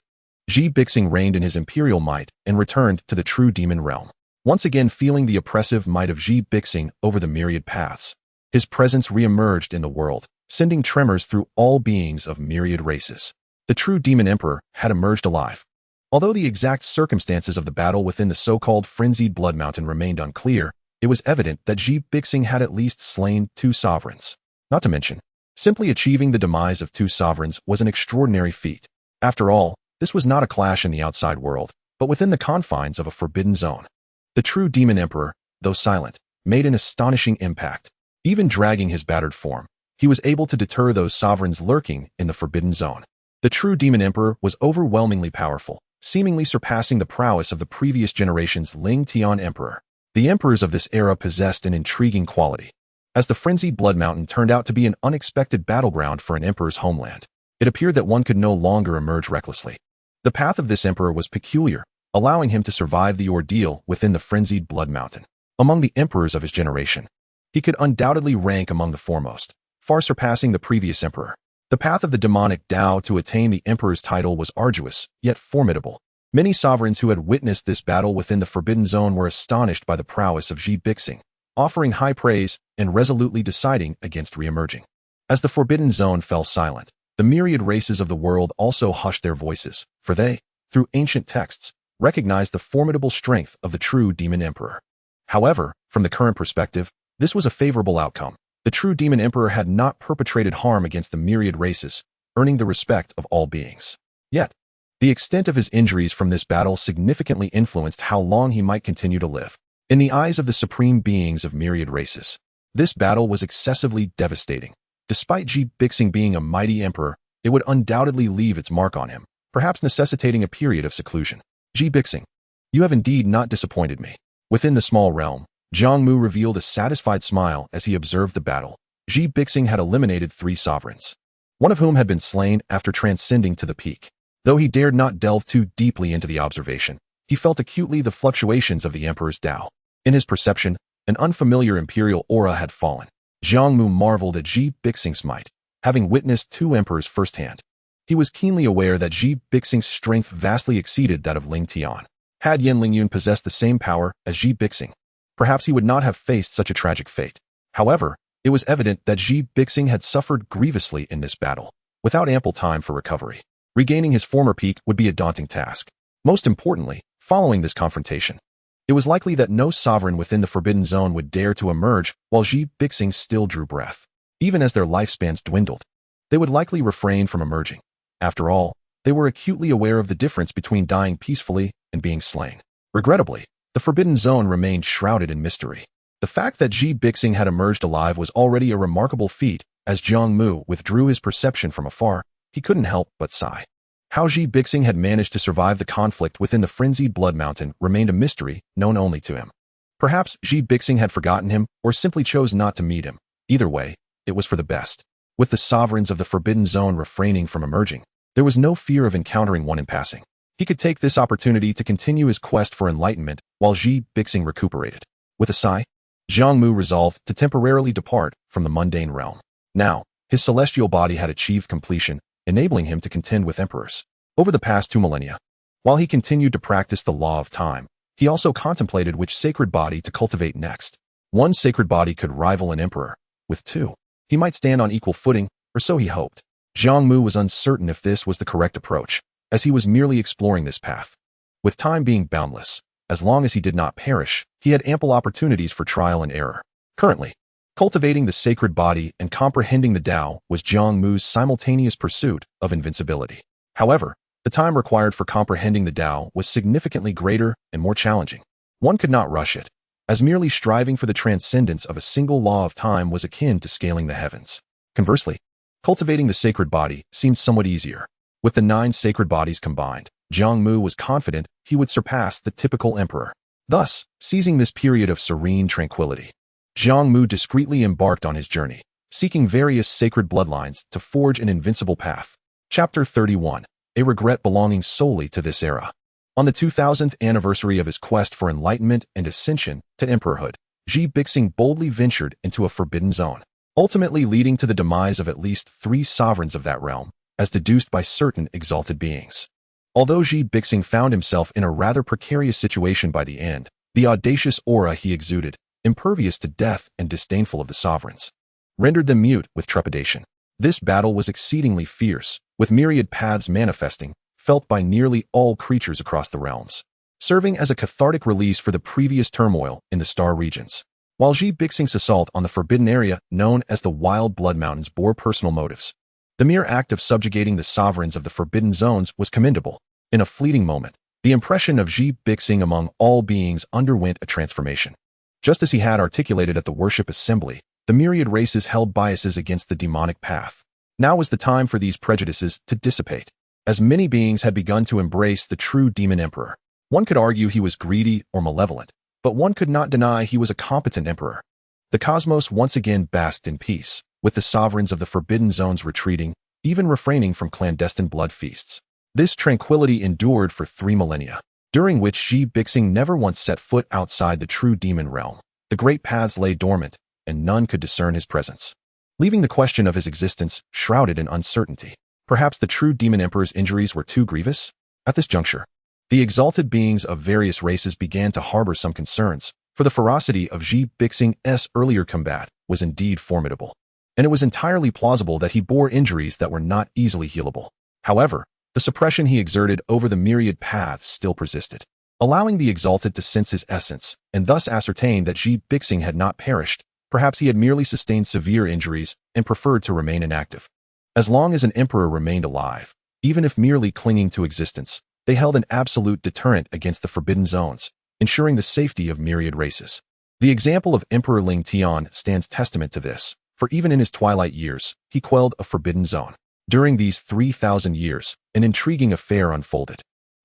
Ji Bixing reigned in his imperial might and returned to the true demon realm. Once again feeling the oppressive might of Ji Bixing over the myriad paths, his presence re-emerged in the world, sending tremors through all beings of myriad races. The true Demon Emperor had emerged alive. Although the exact circumstances of the battle within the so-called frenzied Blood Mountain remained unclear, it was evident that Ji Bixing had at least slain 2 sovereigns. Not to mention, simply achieving the demise of 2 sovereigns was an extraordinary feat. After all, this was not a clash in the outside world, but within the confines of a Forbidden Zone. The true Demon Emperor, though silent, made an astonishing impact. Even dragging his battered form, he was able to deter those sovereigns lurking in the Forbidden Zone. The true Demon Emperor was overwhelmingly powerful, seemingly surpassing the prowess of the previous generation's Ling Tian Emperor. The emperors of this era possessed an intriguing quality. As the frenzied Blood Mountain turned out to be an unexpected battleground for an emperor's homeland, it appeared that one could no longer emerge recklessly. The path of this emperor was peculiar, allowing him to survive the ordeal within the frenzied Blood Mountain. Among the emperors of his generation, he could undoubtedly rank among the foremost, far surpassing the previous emperor. The path of the demonic Dao to attain the emperor's title was arduous, yet formidable. Many sovereigns who had witnessed this battle within the Forbidden Zone were astonished by the prowess of Ji Bixing, offering high praise and resolutely deciding against re-emerging. As the Forbidden Zone fell silent, the myriad races of the world also hushed their voices, for they, through ancient texts, recognized the formidable strength of the true demon emperor. However, from the current perspective, this was a favorable outcome. The true demon emperor had not perpetrated harm against the myriad races, earning the respect of all beings. Yet, the extent of his injuries from this battle significantly influenced how long he might continue to live. In the eyes of the supreme beings of myriad races, this battle was excessively devastating. Despite Ji Bixing being a mighty emperor, it would undoubtedly leave its mark on him, perhaps necessitating a period of seclusion. Ji Bixing, you have indeed not disappointed me. Within the small realm, Jiang Mu revealed a satisfied smile as he observed the battle. Ji Bixing had eliminated 3 sovereigns, one of whom had been slain after transcending to the peak. Though he dared not delve too deeply into the observation, he felt acutely the fluctuations of the emperor's Dao. In his perception, an unfamiliar imperial aura had fallen. Jiang Mu marveled at Ji Bixing's might, having witnessed 2 emperors firsthand. He was keenly aware that Ji Bixing's strength vastly exceeded that of Ling Tian. Had Yan Lingyun possessed the same power as Ji Bixing, perhaps he would not have faced such a tragic fate. However, it was evident that Ji Bixing had suffered grievously in this battle, without ample time for recovery. Regaining his former peak would be a daunting task. Most importantly, following this confrontation, it was likely that no sovereign within the Forbidden Zone would dare to emerge while Ji Bixing still drew breath. Even as their lifespans dwindled, they would likely refrain from emerging. After all, they were acutely aware of the difference between dying peacefully and being slain. Regrettably, the Forbidden Zone remained shrouded in mystery. The fact that Ji Bixing had emerged alive was already a remarkable feat. As Jiang Mu withdrew his perception from afar, he couldn't help but sigh. How Ji Bixing had managed to survive the conflict within the frenzied Blood Mountain remained a mystery known only to him. Perhaps Ji Bixing had forgotten him or simply chose not to meet him. Either way, it was for the best. With the sovereigns of the Forbidden Zone refraining from emerging, there was no fear of encountering one in passing. He could take this opportunity to continue his quest for enlightenment while Ji Bixing recuperated. With a sigh, Jiang Mu resolved to temporarily depart from the mundane realm. Now, his celestial body had achieved completion, enabling him to contend with emperors. Over the past 2 millennia, while he continued to practice the law of time, he also contemplated which sacred body to cultivate next. One sacred body could rival an emperor. With 2, he might stand on equal footing, or so he hoped. Jiang Mu was uncertain if this was the correct approach, as he was merely exploring this path. With time being boundless, as long as he did not perish, he had ample opportunities for trial and error. Currently, cultivating the sacred body and comprehending the Tao was Jiang Mu's simultaneous pursuit of invincibility. However, the time required for comprehending the Tao was significantly greater and more challenging. One could not rush it, as merely striving for the transcendence of a single law of time was akin to scaling the heavens. Conversely, cultivating the sacred body seemed somewhat easier. With the 9 sacred bodies combined, Jiang Mu was confident he would surpass the typical emperor. Thus, seizing this period of serene tranquility, Jiang Mu discreetly embarked on his journey, seeking various sacred bloodlines to forge an invincible path. Chapter 31. A regret belonging solely to this era. On the 2000th anniversary of his quest for enlightenment and ascension to emperorhood, Ji Bixing boldly ventured into a forbidden zone, ultimately leading to the demise of at least 3 sovereigns of that realm, as deduced by certain exalted beings. Although Ji Bixing found himself in a rather precarious situation by the end, the audacious aura he exuded, impervious to death and disdainful of the sovereigns, rendered them mute with trepidation. This battle was exceedingly fierce, with myriad paths manifesting, felt by nearly all creatures across the realms, serving as a cathartic release for the previous turmoil in the star regions. While Ji Bixing's assault on the forbidden area known as the Wild Blood Mountains bore personal motives, the mere act of subjugating the sovereigns of the forbidden zones was commendable. In a fleeting moment, the impression of Ji Bixing among all beings underwent a transformation. Just as he had articulated at the worship assembly, the myriad races held biases against the demonic path. Now was the time for these prejudices to dissipate, as many beings had begun to embrace the true demon emperor. One could argue he was greedy or malevolent, but one could not deny he was a competent emperor. The cosmos once again basked in peace, with the sovereigns of the Forbidden Zones retreating, even refraining from clandestine blood feasts. This tranquility endured for 3 millennia, during which Xi Bixing never once set foot outside the true demon realm. The great paths lay dormant, and none could discern his presence, leaving the question of his existence shrouded in uncertainty. Perhaps the true demon emperor's injuries were too grievous? At this juncture, the exalted beings of various races began to harbor some concerns, for the ferocity of Xi Bixing's earlier combat was indeed formidable, and it was entirely plausible that he bore injuries that were not easily healable. However, the suppression he exerted over the myriad paths still persisted, allowing the exalted to sense his essence, and thus ascertain that Xi Bixing had not perished. Perhaps he had merely sustained severe injuries and preferred to remain inactive. As long as an emperor remained alive, even if merely clinging to existence, they held an absolute deterrent against the Forbidden Zones, ensuring the safety of myriad races. The example of Emperor Ling Tian stands testament to this, for even in his twilight years, he quelled a Forbidden Zone. During these 3,000 years, an intriguing affair unfolded.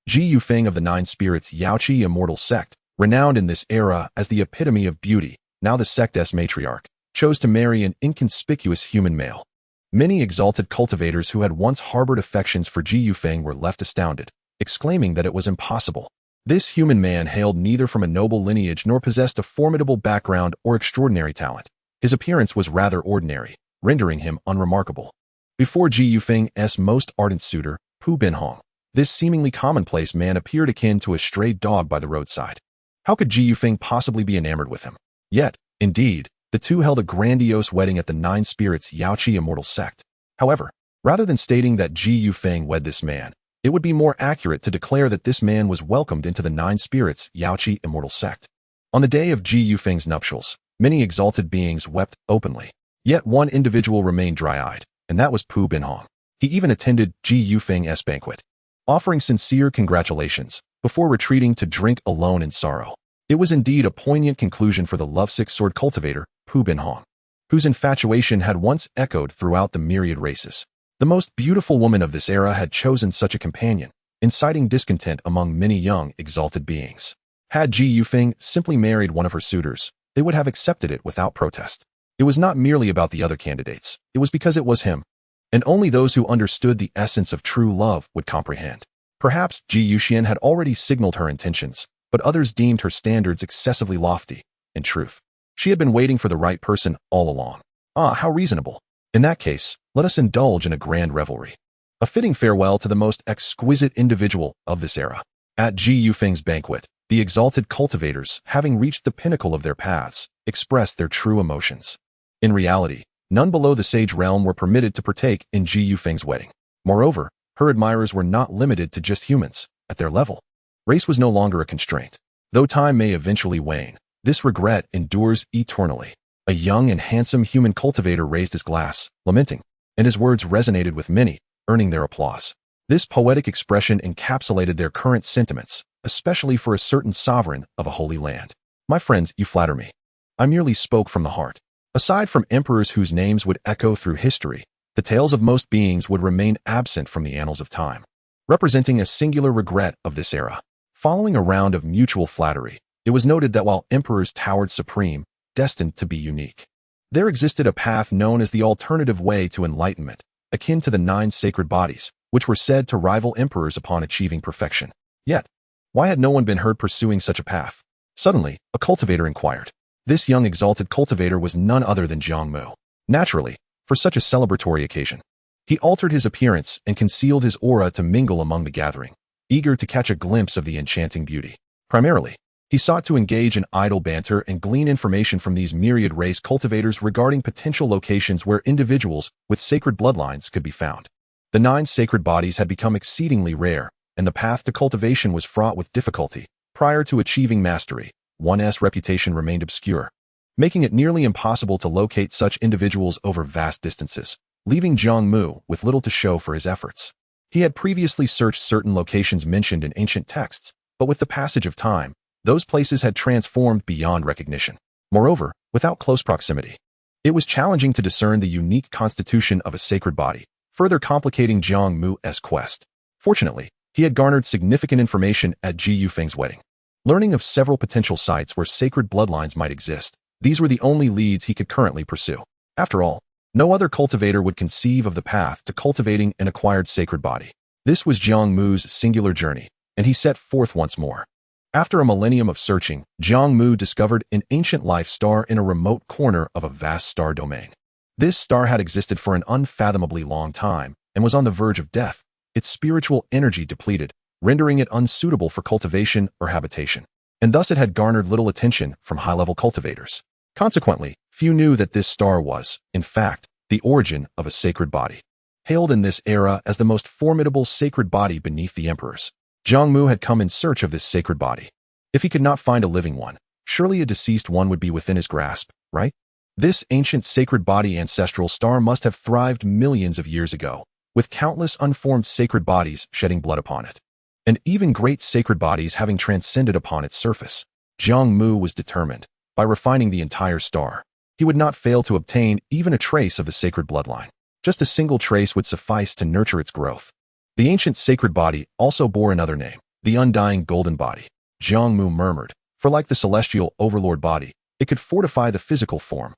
Ji Yufeng of the Nine Spirits Yaoqi immortal sect, renowned in this era as the epitome of beauty, now the sect's matriarch, chose to marry an inconspicuous human male. Many exalted cultivators who had once harbored affections for Ji Yufeng were left astounded, exclaiming that it was impossible. This human man hailed neither from a noble lineage nor possessed a formidable background or extraordinary talent. His appearance was rather ordinary, rendering him unremarkable. Before Ji Yufeng's most ardent suitor, Pu Binhong, this seemingly commonplace man appeared akin to a stray dog by the roadside. How could Ji Yufeng possibly be enamored with him? Yet, indeed, the two held a grandiose wedding at the Nine Spirits Yaoqi immortal sect. However, rather than stating that Ji Yufeng wed this man, it would be more accurate to declare that this man was welcomed into the Nine Spirits Yaoqi immortal sect. On the day of Ji Yufeng's nuptials, many exalted beings wept openly. Yet one individual remained dry-eyed, and that was Pu Binhong. He even attended Ji Yufeng's banquet, offering sincere congratulations, before retreating to drink alone in sorrow. It was indeed a poignant conclusion for the lovesick sword cultivator, Pu Binhong, whose infatuation had once echoed throughout the myriad races. The most beautiful woman of this era had chosen such a companion, inciting discontent among many young, exalted beings. Had Ji Yufeng simply married one of her suitors, they would have accepted it without protest. It was not merely about the other candidates, it was because it was him. And only those who understood the essence of true love would comprehend. Perhaps Ji Yuxian had already signaled her intentions, but others deemed her standards excessively lofty. In truth, she had been waiting for the right person all along. Ah, how reasonable. In that case, let us indulge in a grand revelry. A fitting farewell to the most exquisite individual of this era. At Ji Yufeng's banquet, the exalted cultivators, having reached the pinnacle of their paths, expressed their true emotions. In reality, none below the sage realm were permitted to partake in Ji Yufeng's wedding. Moreover, her admirers were not limited to just humans. At their level, race was no longer a constraint. Though time may eventually wane, this regret endures eternally. A young and handsome human cultivator raised his glass, lamenting, and his words resonated with many, earning their applause. This poetic expression encapsulated their current sentiments, especially for a certain sovereign of a holy land. My friends, you flatter me. I merely spoke from the heart. Aside from emperors whose names would echo through history, the tales of most beings would remain absent from the annals of time, representing a singular regret of this era. Following a round of mutual flattery, it was noted that while emperors towered supreme, destined to be unique, there existed a path known as the alternative way to enlightenment, akin to the 9 sacred bodies, which were said to rival emperors upon achieving perfection. Yet, why had no one been heard pursuing such a path? Suddenly, a cultivator inquired. This young exalted cultivator was none other than Jiang Mu. Naturally, for such a celebratory occasion, he altered his appearance and concealed his aura to mingle among the gathering, eager to catch a glimpse of the enchanting beauty. Primarily, he sought to engage in idle banter and glean information from these myriad race cultivators regarding potential locations where individuals with sacred bloodlines could be found. The 9 sacred bodies had become exceedingly rare, and the path to cultivation was fraught with difficulty. Prior to achieving mastery, one's reputation remained obscure, making it nearly impossible to locate such individuals over vast distances, leaving Jiang Mu with little to show for his efforts. He had previously searched certain locations mentioned in ancient texts, but with the passage of time, those places had transformed beyond recognition. Moreover, without close proximity, it was challenging to discern the unique constitution of a sacred body, further complicating Jiang Mu's quest. Fortunately, he had garnered significant information at Ji Yufeng's wedding. Learning of several potential sites where sacred bloodlines might exist, these were the only leads he could currently pursue. After all, no other cultivator would conceive of the path to cultivating an acquired sacred body. This was Jiang Mu's singular journey, and he set forth once more. After a millennium of searching, Jiang Mu discovered an ancient life star in a remote corner of a vast star domain. This star had existed for an unfathomably long time and was on the verge of death, its spiritual energy depleted, rendering it unsuitable for cultivation or habitation. And thus it had garnered little attention from high-level cultivators. Consequently, few knew that this star was, in fact, the origin of a sacred body. Hailed in this era as the most formidable sacred body beneath the emperors, Jiang Mu had come in search of this sacred body. If he could not find a living one, surely a deceased one would be within his grasp, right? This ancient sacred body ancestral star must have thrived millions of years ago, with countless unformed sacred bodies shedding blood upon it. And even great sacred bodies having transcended upon its surface. Jiang Mu was determined, by refining the entire star, he would not fail to obtain even a trace of the sacred bloodline. Just a single trace would suffice to nurture its growth. The ancient sacred body also bore another name, the undying golden body. Jiang Mu murmured, for like the celestial overlord body, it could fortify the physical form,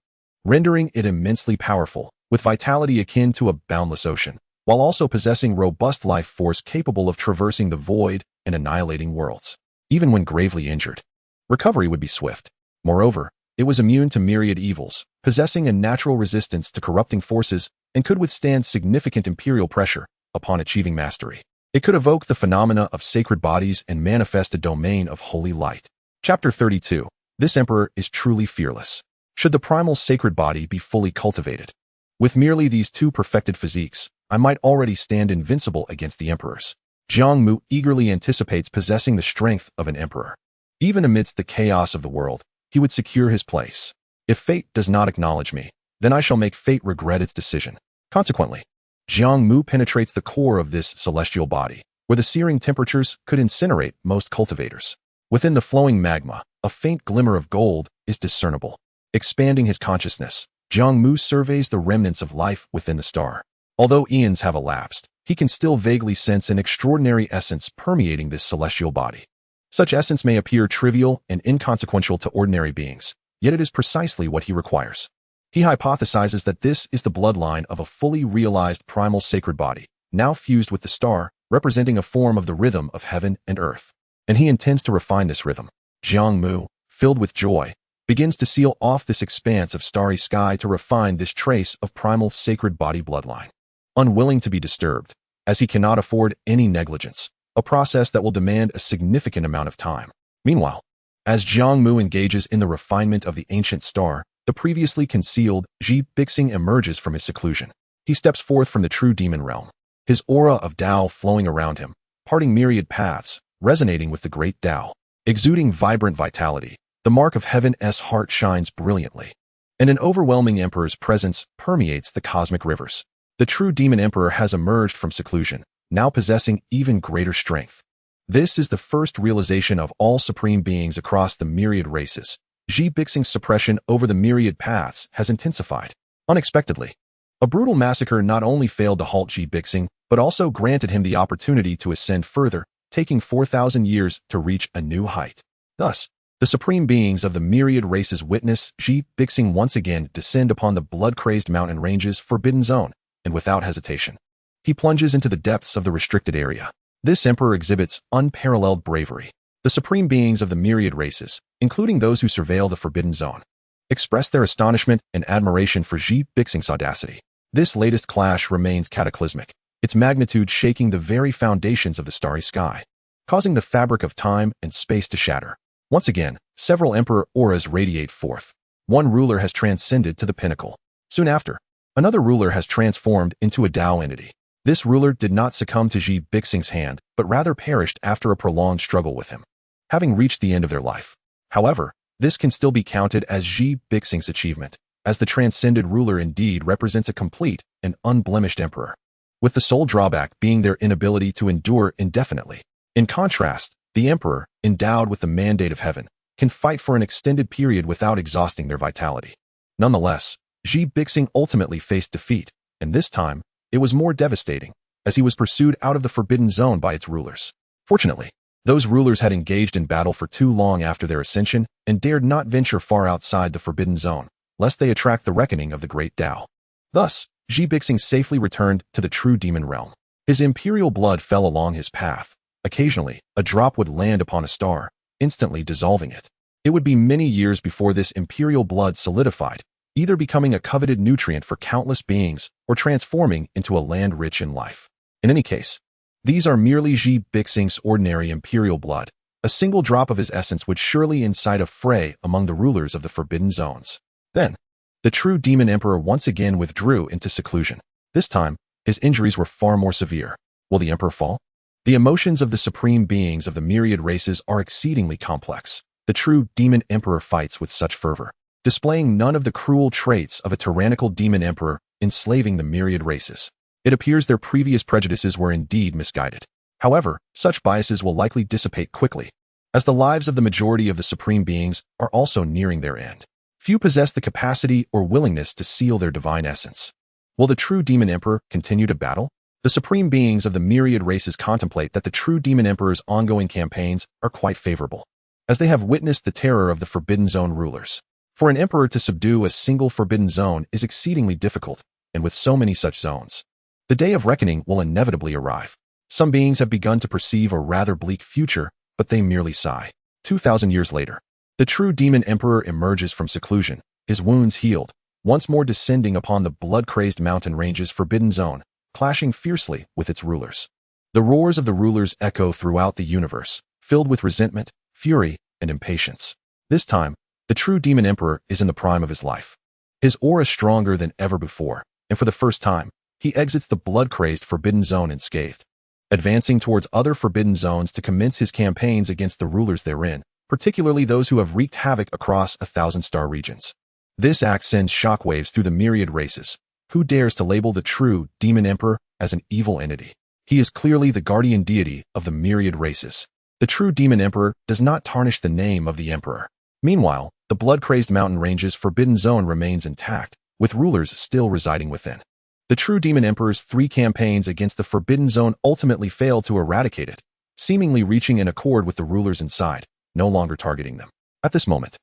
rendering it immensely powerful, with vitality akin to a boundless ocean, while also possessing robust life force capable of traversing the void and annihilating worlds. Even when gravely injured, recovery would be swift. Moreover, it was immune to myriad evils, possessing a natural resistance to corrupting forces, and could withstand significant imperial pressure upon achieving mastery. It could evoke the phenomena of sacred bodies and manifest a domain of holy light. Chapter 32. This emperor is truly fearless. Should the primal sacred body be fully cultivated? With merely these two perfected physiques, I might already stand invincible against the emperors. Jiang Mu eagerly anticipates possessing the strength of an emperor. Even amidst the chaos of the world, he would secure his place. If fate does not acknowledge me, then I shall make fate regret its decision. Consequently, Jiang Mu penetrates the core of this celestial body, where the searing temperatures could incinerate most cultivators. Within the flowing magma, a faint glimmer of gold is discernible. Expanding his consciousness, Jiang Mu surveys the remnants of life within the star. Although eons have elapsed, he can still vaguely sense an extraordinary essence permeating this celestial body. Such essence may appear trivial and inconsequential to ordinary beings, yet it is precisely what he requires. He hypothesizes that this is the bloodline of a fully realized primal sacred body, now fused with the star, representing a form of the rhythm of heaven and earth. And he intends to refine this rhythm. Jiang Mu, filled with joy, begins to seal off this expanse of starry sky to refine this trace of primal sacred body bloodline. Unwilling to be disturbed, as he cannot afford any negligence, a process that will demand a significant amount of time. Meanwhile, as Jiang Mu engages in the refinement of the ancient star, the previously concealed Xianxiafans emerges from his seclusion. He steps forth from the true demon realm, his aura of Tao flowing around him, parting myriad paths, resonating with the great Tao. Exuding vibrant vitality, the mark of heaven's heart shines brilliantly, and an overwhelming emperor's presence permeates the cosmic rivers. The true demon emperor has emerged from seclusion, now possessing even greater strength. This is the first realization of all supreme beings across the myriad races. Xianxiafans' suppression over the myriad paths has intensified. Unexpectedly, a brutal massacre not only failed to halt Xianxiafans, but also granted him the opportunity to ascend further, taking 4,000 years to reach a new height. Thus, the supreme beings of the myriad races witness Xianxiafans once again descend upon the blood-crazed mountain ranges Forbidden Zone, and without hesitation, he plunges into the depths of the restricted area. This emperor exhibits unparalleled bravery. The supreme beings of the myriad races, including those who surveil the Forbidden Zone, express their astonishment and admiration for Xianxiafans' audacity. This latest clash remains cataclysmic, its magnitude shaking the very foundations of the starry sky, causing the fabric of time and space to shatter. Once again, several emperor auras radiate forth. One ruler has transcended to the pinnacle. Soon after, another ruler has transformed into a Tao entity. This ruler did not succumb to Xianxiafans' hand, but rather perished after a prolonged struggle with him, having reached the end of their life. However, this can still be counted as Xianxiafans' achievement, as the transcended ruler indeed represents a complete and unblemished emperor, with the sole drawback being their inability to endure indefinitely. In contrast, the emperor, endowed with the mandate of heaven, can fight for an extended period without exhausting their vitality. Nonetheless, Xianxiafans ultimately faced defeat, and this time, it was more devastating, as he was pursued out of the Forbidden Zone by its rulers. Fortunately, Those rulers had engaged in battle for too long after their ascension and dared not venture far outside the forbidden zone, lest they attract the reckoning of the great Tao. Thus, Ji Bixing safely returned to the true demon realm. His imperial blood fell along his path. Occasionally, a drop would land upon a star, instantly dissolving it. It would be many years before this imperial blood solidified, either becoming a coveted nutrient for countless beings or transforming into a land rich in life. In any case, these are merely Ji Bixing's ordinary imperial blood. A single drop of his essence would surely incite a fray among the rulers of the forbidden zones. Then, the true demon emperor once again withdrew into seclusion. This time, his injuries were far more severe. Will the emperor fall? The emotions of the supreme beings of the myriad races are exceedingly complex. The true demon emperor fights with such fervor, displaying none of the cruel traits of a tyrannical demon emperor enslaving the myriad races. It appears their previous prejudices were indeed misguided. However, such biases will likely dissipate quickly, as the lives of the majority of the supreme beings are also nearing their end. Few possess the capacity or willingness to seal their divine essence. Will the true demon emperor continue to battle? The supreme beings of the myriad races contemplate that the true demon emperor's ongoing campaigns are quite favorable, as they have witnessed the terror of the forbidden zone rulers. For an emperor to subdue a single forbidden zone is exceedingly difficult, and with so many such zones, the day of reckoning will inevitably arrive. Some beings have begun to perceive a rather bleak future, but they merely sigh. 2,000 years later, the true demon emperor emerges from seclusion, his wounds healed, once more descending upon the blood-crazed mountain ranges forbidden zone, clashing fiercely with its rulers. The roars of the rulers echo throughout the universe, filled with resentment, fury, and impatience. This time, the true demon emperor is in the prime of his life. His aura is stronger than ever before, and for the first time, he exits the blood-crazed forbidden zone unscathed, advancing towards other forbidden zones to commence his campaigns against the rulers therein, particularly those who have wreaked havoc across 1,000-star regions. This act sends shockwaves through the myriad races. Who dares to label the true demon emperor as an evil entity? He is clearly the guardian deity of the myriad races. The true demon emperor does not tarnish the name of the emperor. Meanwhile, the blood-crazed mountain ranges forbidden zone remains intact, with rulers still residing within. The true demon emperor's 3 campaigns against the forbidden zone ultimately failed to eradicate it, seemingly reaching an accord with the rulers inside, no longer targeting them. At this moment,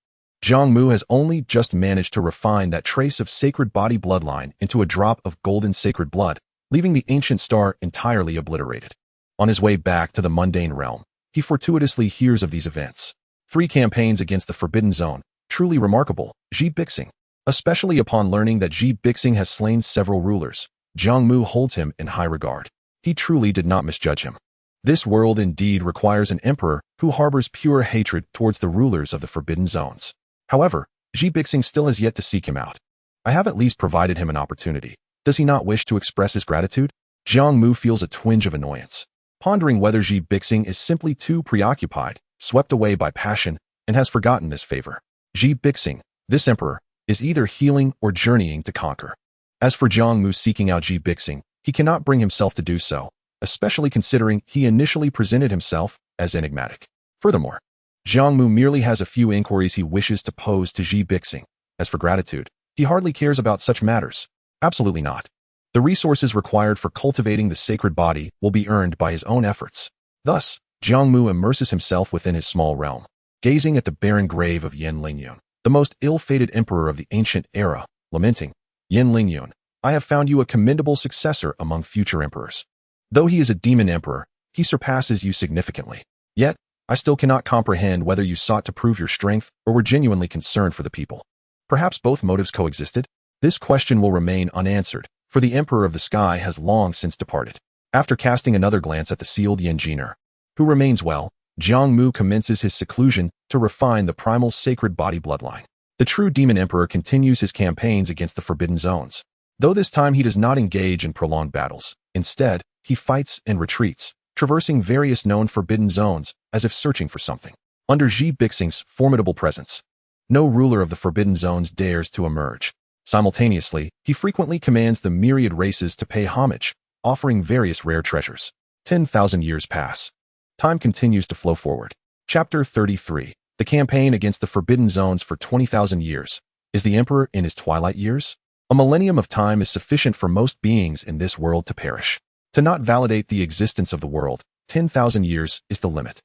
Jiang Mu has only just managed to refine that trace of sacred body bloodline into a drop of golden sacred blood, leaving the ancient star entirely obliterated. On his way back to the mundane realm, he fortuitously hears of these events. 3 campaigns against the forbidden zone, truly remarkable. Ji Bixing. Especially upon learning that Ji Bixing has slain several rulers, Jiang Mu holds him in high regard. He truly did not misjudge him. This world indeed requires an emperor who harbors pure hatred towards the rulers of the forbidden zones. However, Ji Bixing still has yet to seek him out. I have at least provided him an opportunity. Does he not wish to express his gratitude? Jiang Mu feels a twinge of annoyance, pondering whether Ji Bixing is simply too preoccupied, swept away by passion, and has forgotten this favor. Ji Bixing, this emperor, is either healing or journeying to conquer. As for Jiang Mu seeking out Ji Bixing, he cannot bring himself to do so, especially considering he initially presented himself as enigmatic. Furthermore, Jiang Mu merely has a few inquiries he wishes to pose to Ji Bixing. As for gratitude, he hardly cares about such matters. Absolutely not. The resources required for cultivating the sacred body will be earned by his own efforts. Thus, Jiang Mu immerses himself within his small realm, gazing at the barren grave of Yan Lingyun, the most ill-fated emperor of the ancient era, lamenting, "Yan Lingyun, I have found you a commendable successor among future emperors. Though he is a demon emperor, he surpasses you significantly. Yet, I still cannot comprehend whether you sought to prove your strength or were genuinely concerned for the people. Perhaps both motives coexisted? This question will remain unanswered, for the Emperor of the Sky has long since departed." After casting another glance at the sealed Yanjiner, who remains well, Jiang Mu commences his seclusion to refine the primal sacred body bloodline. The true demon emperor continues his campaigns against the forbidden zones, though this time he does not engage in prolonged battles. Instead, he fights and retreats, traversing various known forbidden zones as if searching for something. Under Ji Bixing's formidable presence, no ruler of the forbidden zones dares to emerge. Simultaneously, he frequently commands the myriad races to pay homage, offering various rare treasures. 10,000 years pass. Time continues to flow forward. Chapter 33. The campaign against the forbidden zones for 20,000 years. Is the emperor in his twilight years? A millennium of time is sufficient for most beings in this world to perish. To not validate the existence of the world, 10,000 years is the limit.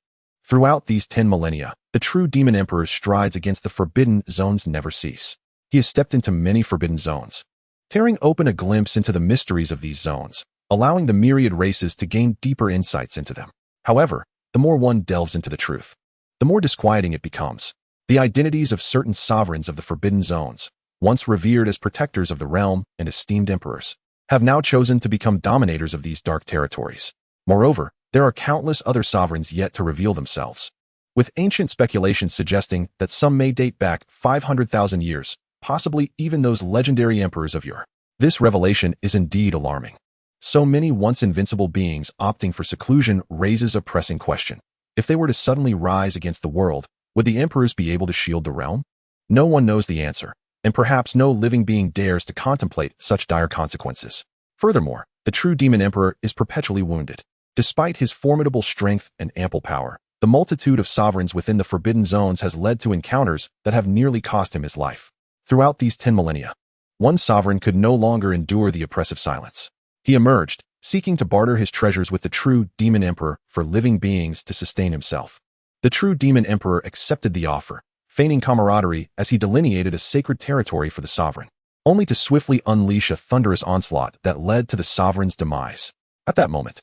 Throughout these 10 millennia, the true Demon Emperor's strides against the forbidden zones never cease. He has stepped into many forbidden zones, tearing open a glimpse into the mysteries of these zones, allowing the myriad races to gain deeper insights into them. However, the more one delves into the truth, the more disquieting it becomes. The identities of certain sovereigns of the forbidden zones, once revered as protectors of the realm and esteemed emperors, have now chosen to become dominators of these dark territories. Moreover, there are countless other sovereigns yet to reveal themselves, with ancient speculations suggesting that some may date back 500,000 years, possibly even those legendary emperors of yore. This revelation is indeed alarming. So many once invincible beings opting for seclusion raises a pressing question. If they were to suddenly rise against the world, would the emperors be able to shield the realm? No one knows the answer, and perhaps no living being dares to contemplate such dire consequences. Furthermore, the true Demon Emperor is perpetually wounded. Despite his formidable strength and ample power, the multitude of sovereigns within the forbidden zones has led to encounters that have nearly cost him his life. Throughout these 10 millennia, one sovereign could no longer endure the oppressive silence. He emerged, seeking to barter his treasures with the true Demon Emperor for living beings to sustain himself. The true Demon Emperor accepted the offer, feigning camaraderie as he delineated a sacred territory for the sovereign, only to swiftly unleash a thunderous onslaught that led to the sovereign's demise. At that moment,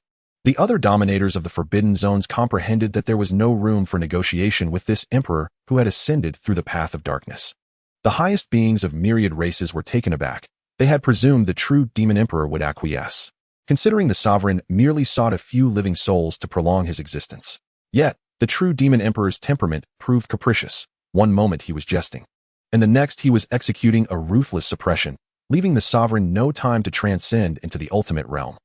the other dominators of the forbidden zones comprehended that there was no room for negotiation with this emperor who had ascended through the path of darkness. The highest beings of myriad races were taken aback. They had presumed the true Demon Emperor would acquiesce, considering the sovereign merely sought a few living souls to prolong his existence. Yet, the true Demon Emperor's temperament proved capricious. One moment he was jesting, and the next he was executing a ruthless suppression, leaving the sovereign no time to transcend into the ultimate realm.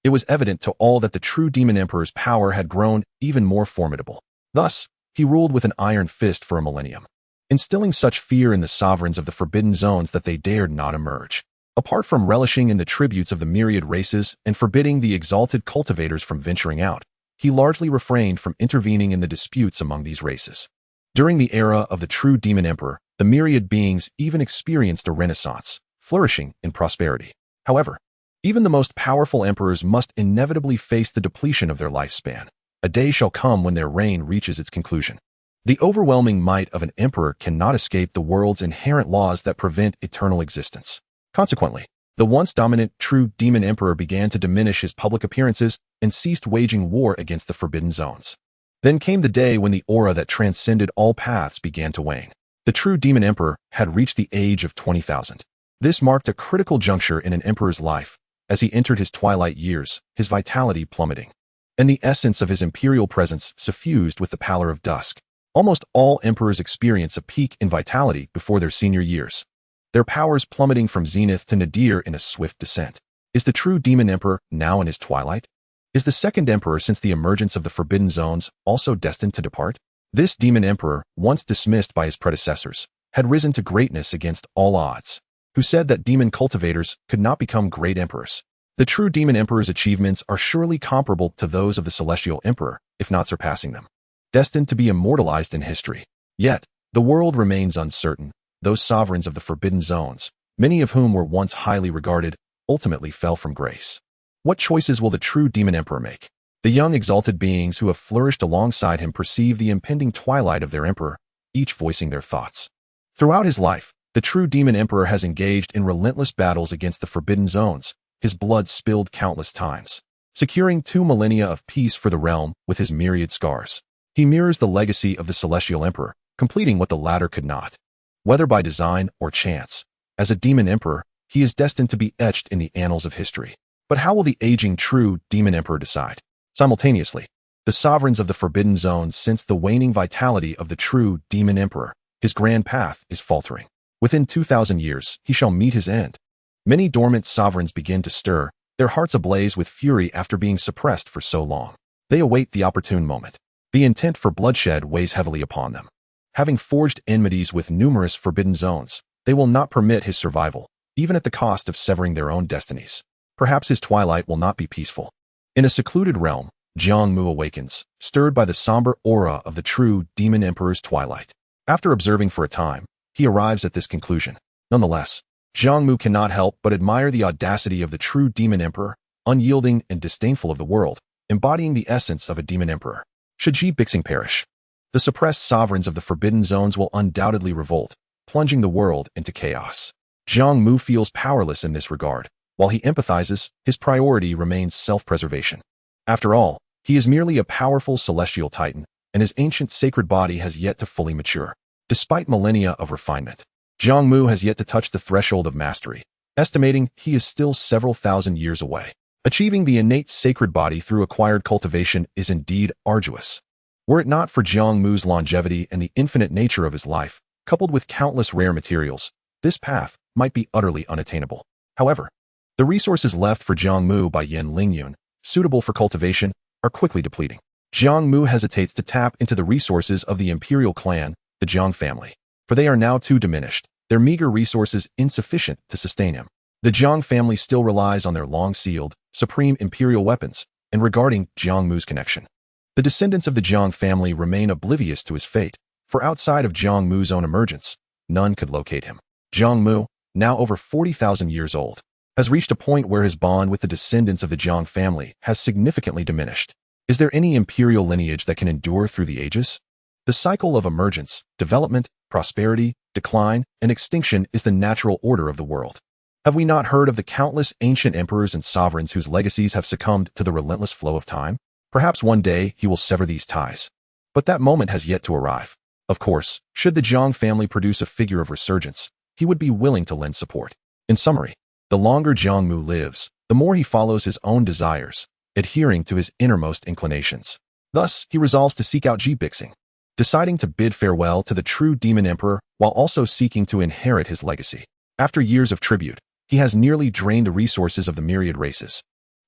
It was evident to all that the true Demon Emperor's power had grown even more formidable. Thus, he ruled with an iron fist for a millennium, instilling such fear in the sovereigns of the forbidden zones that they dared not emerge. Apart from relishing in the tributes of the myriad races and forbidding the exalted cultivators from venturing out, he largely refrained from intervening in the disputes among these races. During the era of the true Demon Emperor, the myriad beings even experienced a renaissance, flourishing in prosperity. However, even the most powerful emperors must inevitably face the depletion of their lifespan. A day shall come when their reign reaches its conclusion. The overwhelming might of an emperor cannot escape the world's inherent laws that prevent eternal existence. Consequently, the once dominant true Demon Emperor began to diminish his public appearances and ceased waging war against the forbidden zones. Then came the day when the aura that transcended all paths began to wane. The true Demon Emperor had reached the age of 20,000. This marked a critical juncture in an emperor's life. As he entered his twilight years, his vitality plummeting, and the essence of his imperial presence suffused with the pallor of dusk. Almost all emperors experience a peak in vitality before their senior years, their powers plummeting from zenith to nadir in a swift descent. Is the true Demon Emperor now in his twilight? Is the second emperor since the emergence of the forbidden zones also destined to depart? This Demon Emperor, once dismissed by his predecessors, had risen to greatness against all odds, who said that demon cultivators could not become great emperors. The true Demon Emperor's achievements are surely comparable to those of the Celestial Emperor, if not surpassing them, destined to be immortalized in history. Yet, the world remains uncertain. Those sovereigns of the forbidden zones, many of whom were once highly regarded, ultimately fell from grace. What choices will the true Demon Emperor make? The young exalted beings who have flourished alongside him perceive the impending twilight of their emperor, each voicing their thoughts. Throughout his life, the true Demon Emperor has engaged in relentless battles against the forbidden zones, his blood spilled countless times, securing 2 millennia of peace for the realm with his myriad scars. He mirrors the legacy of the Celestial Emperor, completing what the latter could not. Whether by design or chance, as a Demon Emperor, he is destined to be etched in the annals of history. But how will the aging true Demon Emperor decide? Simultaneously, the sovereigns of the forbidden zones sense the waning vitality of the true Demon Emperor. His grand path is faltering. Within 2,000 years, he shall meet his end. Many dormant sovereigns begin to stir, their hearts ablaze with fury after being suppressed for so long. They await the opportune moment. The intent for bloodshed weighs heavily upon them. Having forged enmities with numerous forbidden zones, they will not permit his survival, even at the cost of severing their own destinies. Perhaps his twilight will not be peaceful. In a secluded realm, Jiang Mu awakens, stirred by the somber aura of the true Demon Emperor's twilight. After observing for a time, he arrives at this conclusion. Nonetheless, Jiang Mu cannot help but admire the audacity of the true Demon Emperor, unyielding and disdainful of the world, embodying the essence of a Demon Emperor. Should Ji Bixing perish, The suppressed sovereigns of the Forbidden Zones will undoubtedly revolt, plunging the world into chaos. Jiang Mu feels powerless in this regard. While he empathizes, his priority remains self-preservation. After all, he is merely a powerful celestial titan, and his ancient sacred body has yet to fully mature. Despite millennia of refinement, Jiang Mu has yet to touch the threshold of mastery, estimating he is still several thousand years away. Achieving the innate sacred body through acquired cultivation is indeed arduous. Were it not for Jiang Mu's longevity and the infinite nature of his life, coupled with countless rare materials, this path might be utterly unattainable. However, the resources left for Jiang Mu by Yin Lingyun, suitable for cultivation, are quickly depleting. Jiang Mu hesitates to tap into the resources of the imperial clan, the Jiang family, for they are now too diminished, their meager resources insufficient to sustain him. The Jiang family still relies on their long-sealed, supreme imperial weapons, and regarding Jiang Mu's connection, the descendants of the Jiang family remain oblivious to his fate, for outside of Jiang Mu's own emergence, none could locate him. Jiang Mu, now over 40,000 years old, has reached a point where his bond with the descendants of the Jiang family has significantly diminished. Is there any imperial lineage that can endure through the ages? The cycle of emergence, development, prosperity, decline, and extinction is the natural order of the world. Have we not heard of the countless ancient emperors and sovereigns whose legacies have succumbed to the relentless flow of time? Perhaps one day he will sever these ties. But that moment has yet to arrive. Of course, should the Jiang family produce a figure of resurgence, he would be willing to lend support. In summary, the longer Jiang Mu lives, the more he follows his own desires, adhering to his innermost inclinations. Thus, he resolves to seek out Bixing, deciding to bid farewell to the true demon emperor while also seeking to inherit his legacy. After years of tribute, he has nearly drained the resources of the myriad races.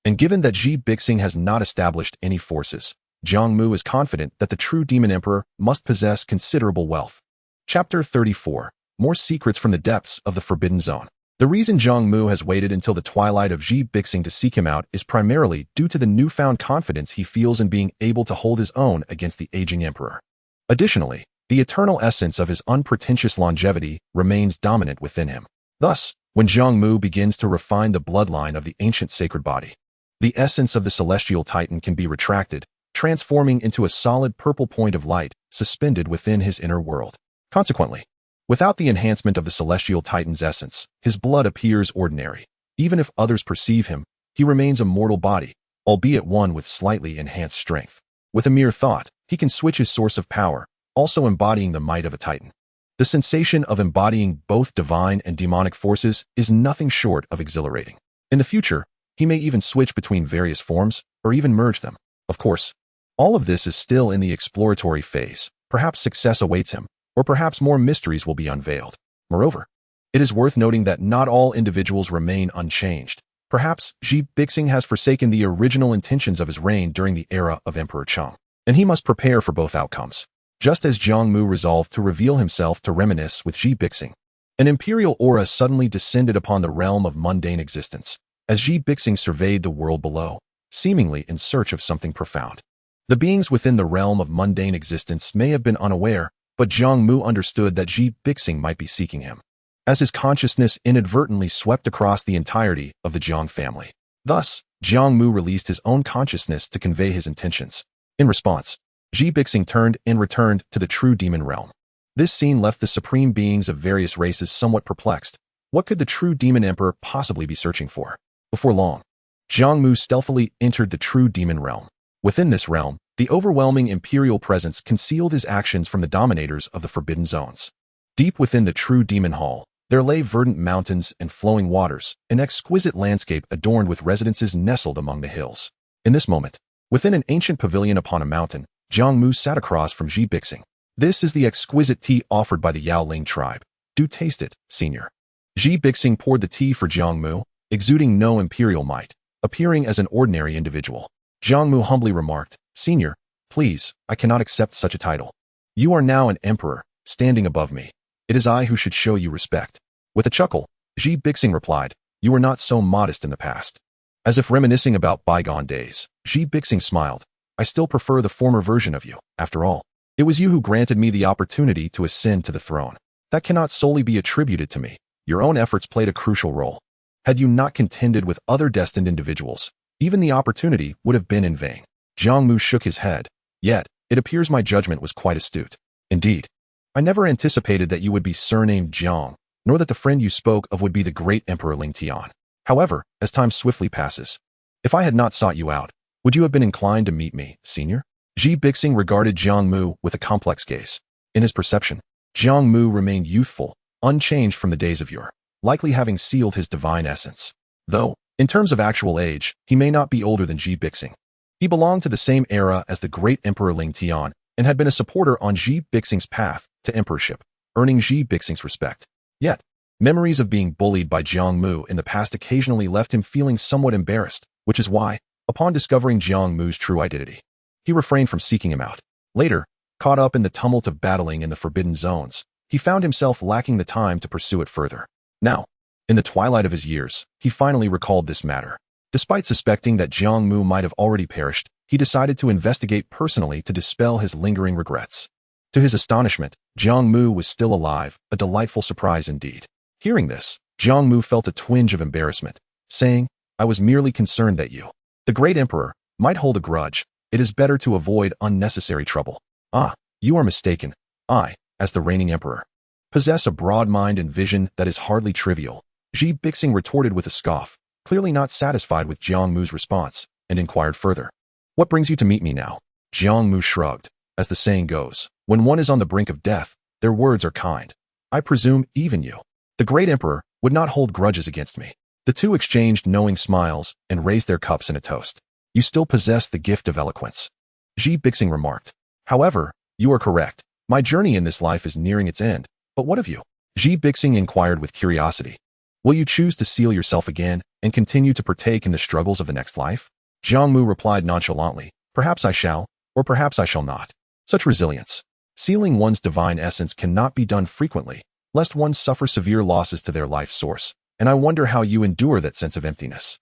And given that Bixing has not established any forces, Jiang Mu is confident that the true demon emperor must possess considerable wealth. Chapter 34. More secrets from the depths of the Forbidden Zone. The reason Jiang Mu has waited until the twilight of Bixing to seek him out is primarily due to the newfound confidence he feels in being able to hold his own against the aging emperor. Additionally, the eternal essence of his unpretentious longevity remains dominant within him. Thus, when Jiang Mu begins to refine the bloodline of the ancient sacred body, the essence of the celestial titan can be retracted, transforming into a solid purple point of light suspended within his inner world. Consequently, without the enhancement of the celestial titan's essence, his blood appears ordinary. Even if others perceive him, he remains a mortal body, albeit one with slightly enhanced strength. With a mere thought, he can switch his source of power, also embodying the might of a titan. The sensation of embodying both divine and demonic forces is nothing short of exhilarating. In the future, he may even switch between various forms, or even merge them. Of course, all of this is still in the exploratory phase. Perhaps success awaits him, or perhaps more mysteries will be unveiled. Moreover, it is worth noting that not all individuals remain unchanged. Perhaps Bixing has forsaken the original intentions of his reign during the era of Emperor Cheng, and he must prepare for both outcomes. Just as Jiang Mu resolved to reveal himself to reminisce with Bixing, an imperial aura suddenly descended upon the realm of mundane existence, as Bixing surveyed the world below, seemingly in search of something profound. The beings within the realm of mundane existence may have been unaware, but Jiang Mu understood that Bixing might be seeking him, as his consciousness inadvertently swept across the entirety of the Jiang family. Thus, Jiang Mu released his own consciousness to convey his intentions. In response, Bixing turned and returned to the true demon realm. This scene left the supreme beings of various races somewhat perplexed. What could the true demon emperor possibly be searching for? Before long, Jiang Mu stealthily entered the true demon realm. Within this realm, the overwhelming imperial presence concealed his actions from the dominators of the Forbidden Zones. Deep within the true demon hall, there lay verdant mountains and flowing waters, an exquisite landscape adorned with residences nestled among the hills. In this moment, within an ancient pavilion upon a mountain, Jiang Mu sat across from Bixing. This is the exquisite tea offered by the Yaoling tribe. Do taste it, senior. Bixing poured the tea for Jiang Mu, exuding no imperial might, appearing as an ordinary individual. Jiang Mu humbly remarked, "Senior, please, I cannot accept such a title. You are now an emperor, standing above me. It is I who should show you respect." With a chuckle, Bixing replied, "You were not so modest in the past." As if reminiscing about bygone days, Bixing smiled. "I still prefer the former version of you. After all, it was you who granted me the opportunity to ascend to the throne. That cannot solely be attributed to me. Your own efforts played a crucial role. Had you not contended with other destined individuals, even the opportunity would have been in vain." Jiang Mu shook his head. "Yet, It appears my judgment was quite astute. Indeed, I never anticipated that you would be surnamed Jiang, nor that the friend you spoke of would be the great Emperor Ling Tian. However, as time swiftly passes, if I had not sought you out, would you have been inclined to meet me, senior? Ji Bixing regarded Jiang Mu with a complex gaze. In his perception, Jiang Mu remained youthful, unchanged from the days of yore, likely having sealed his divine essence. Though, in terms of actual age, he may not be older than Ji Bixing. He belonged to the same era as the great Emperor Ling Tian and had been a supporter on Ji Bixing's path to emperorship, earning Ji Bixing's respect. Yet, memories of being bullied by Jiang Mu in the past occasionally left him feeling somewhat embarrassed, which is why, upon discovering Jiang Mu's true identity, he refrained from seeking him out. Later, caught up in the tumult of battling in the forbidden zones, he found himself lacking the time to pursue it further. Now, in the twilight of his years, he finally recalled this matter. Despite suspecting that Jiang Mu might have already perished, he decided to investigate personally to dispel his lingering regrets. To his astonishment, Jiang Mu was still alive, a delightful surprise indeed. Hearing this, Jiang Mu felt a twinge of embarrassment, saying, "I was merely concerned that you, the great emperor, might hold a grudge. It is better to avoid unnecessary trouble." "Ah, you are mistaken. I, as the reigning emperor, possess a broad mind and vision that is hardly trivial," Ji Bixing retorted with a scoff, clearly not satisfied with Jiang Mu's response, and inquired further. "What brings you to meet me now?" Jiang Mu shrugged. As the saying goes, when one is on the brink of death, their words are kind. "I presume even you, the great emperor, would not hold grudges against me." The two exchanged knowing smiles and raised their cups in a toast. "You still possess the gift of eloquence," Ji Bixing remarked. "However, you are correct. My journey in this life is nearing its end. But what of you?" Ji Bixing inquired with curiosity. "Will you choose to seal yourself again and continue to partake in the struggles of the next life?" Jiang Mu replied nonchalantly, "Perhaps I shall, or perhaps I shall not." Such resilience. Sealing one's divine essence cannot be done frequently, lest one suffer severe losses to their life source, and I wonder how you endure that sense of emptiness.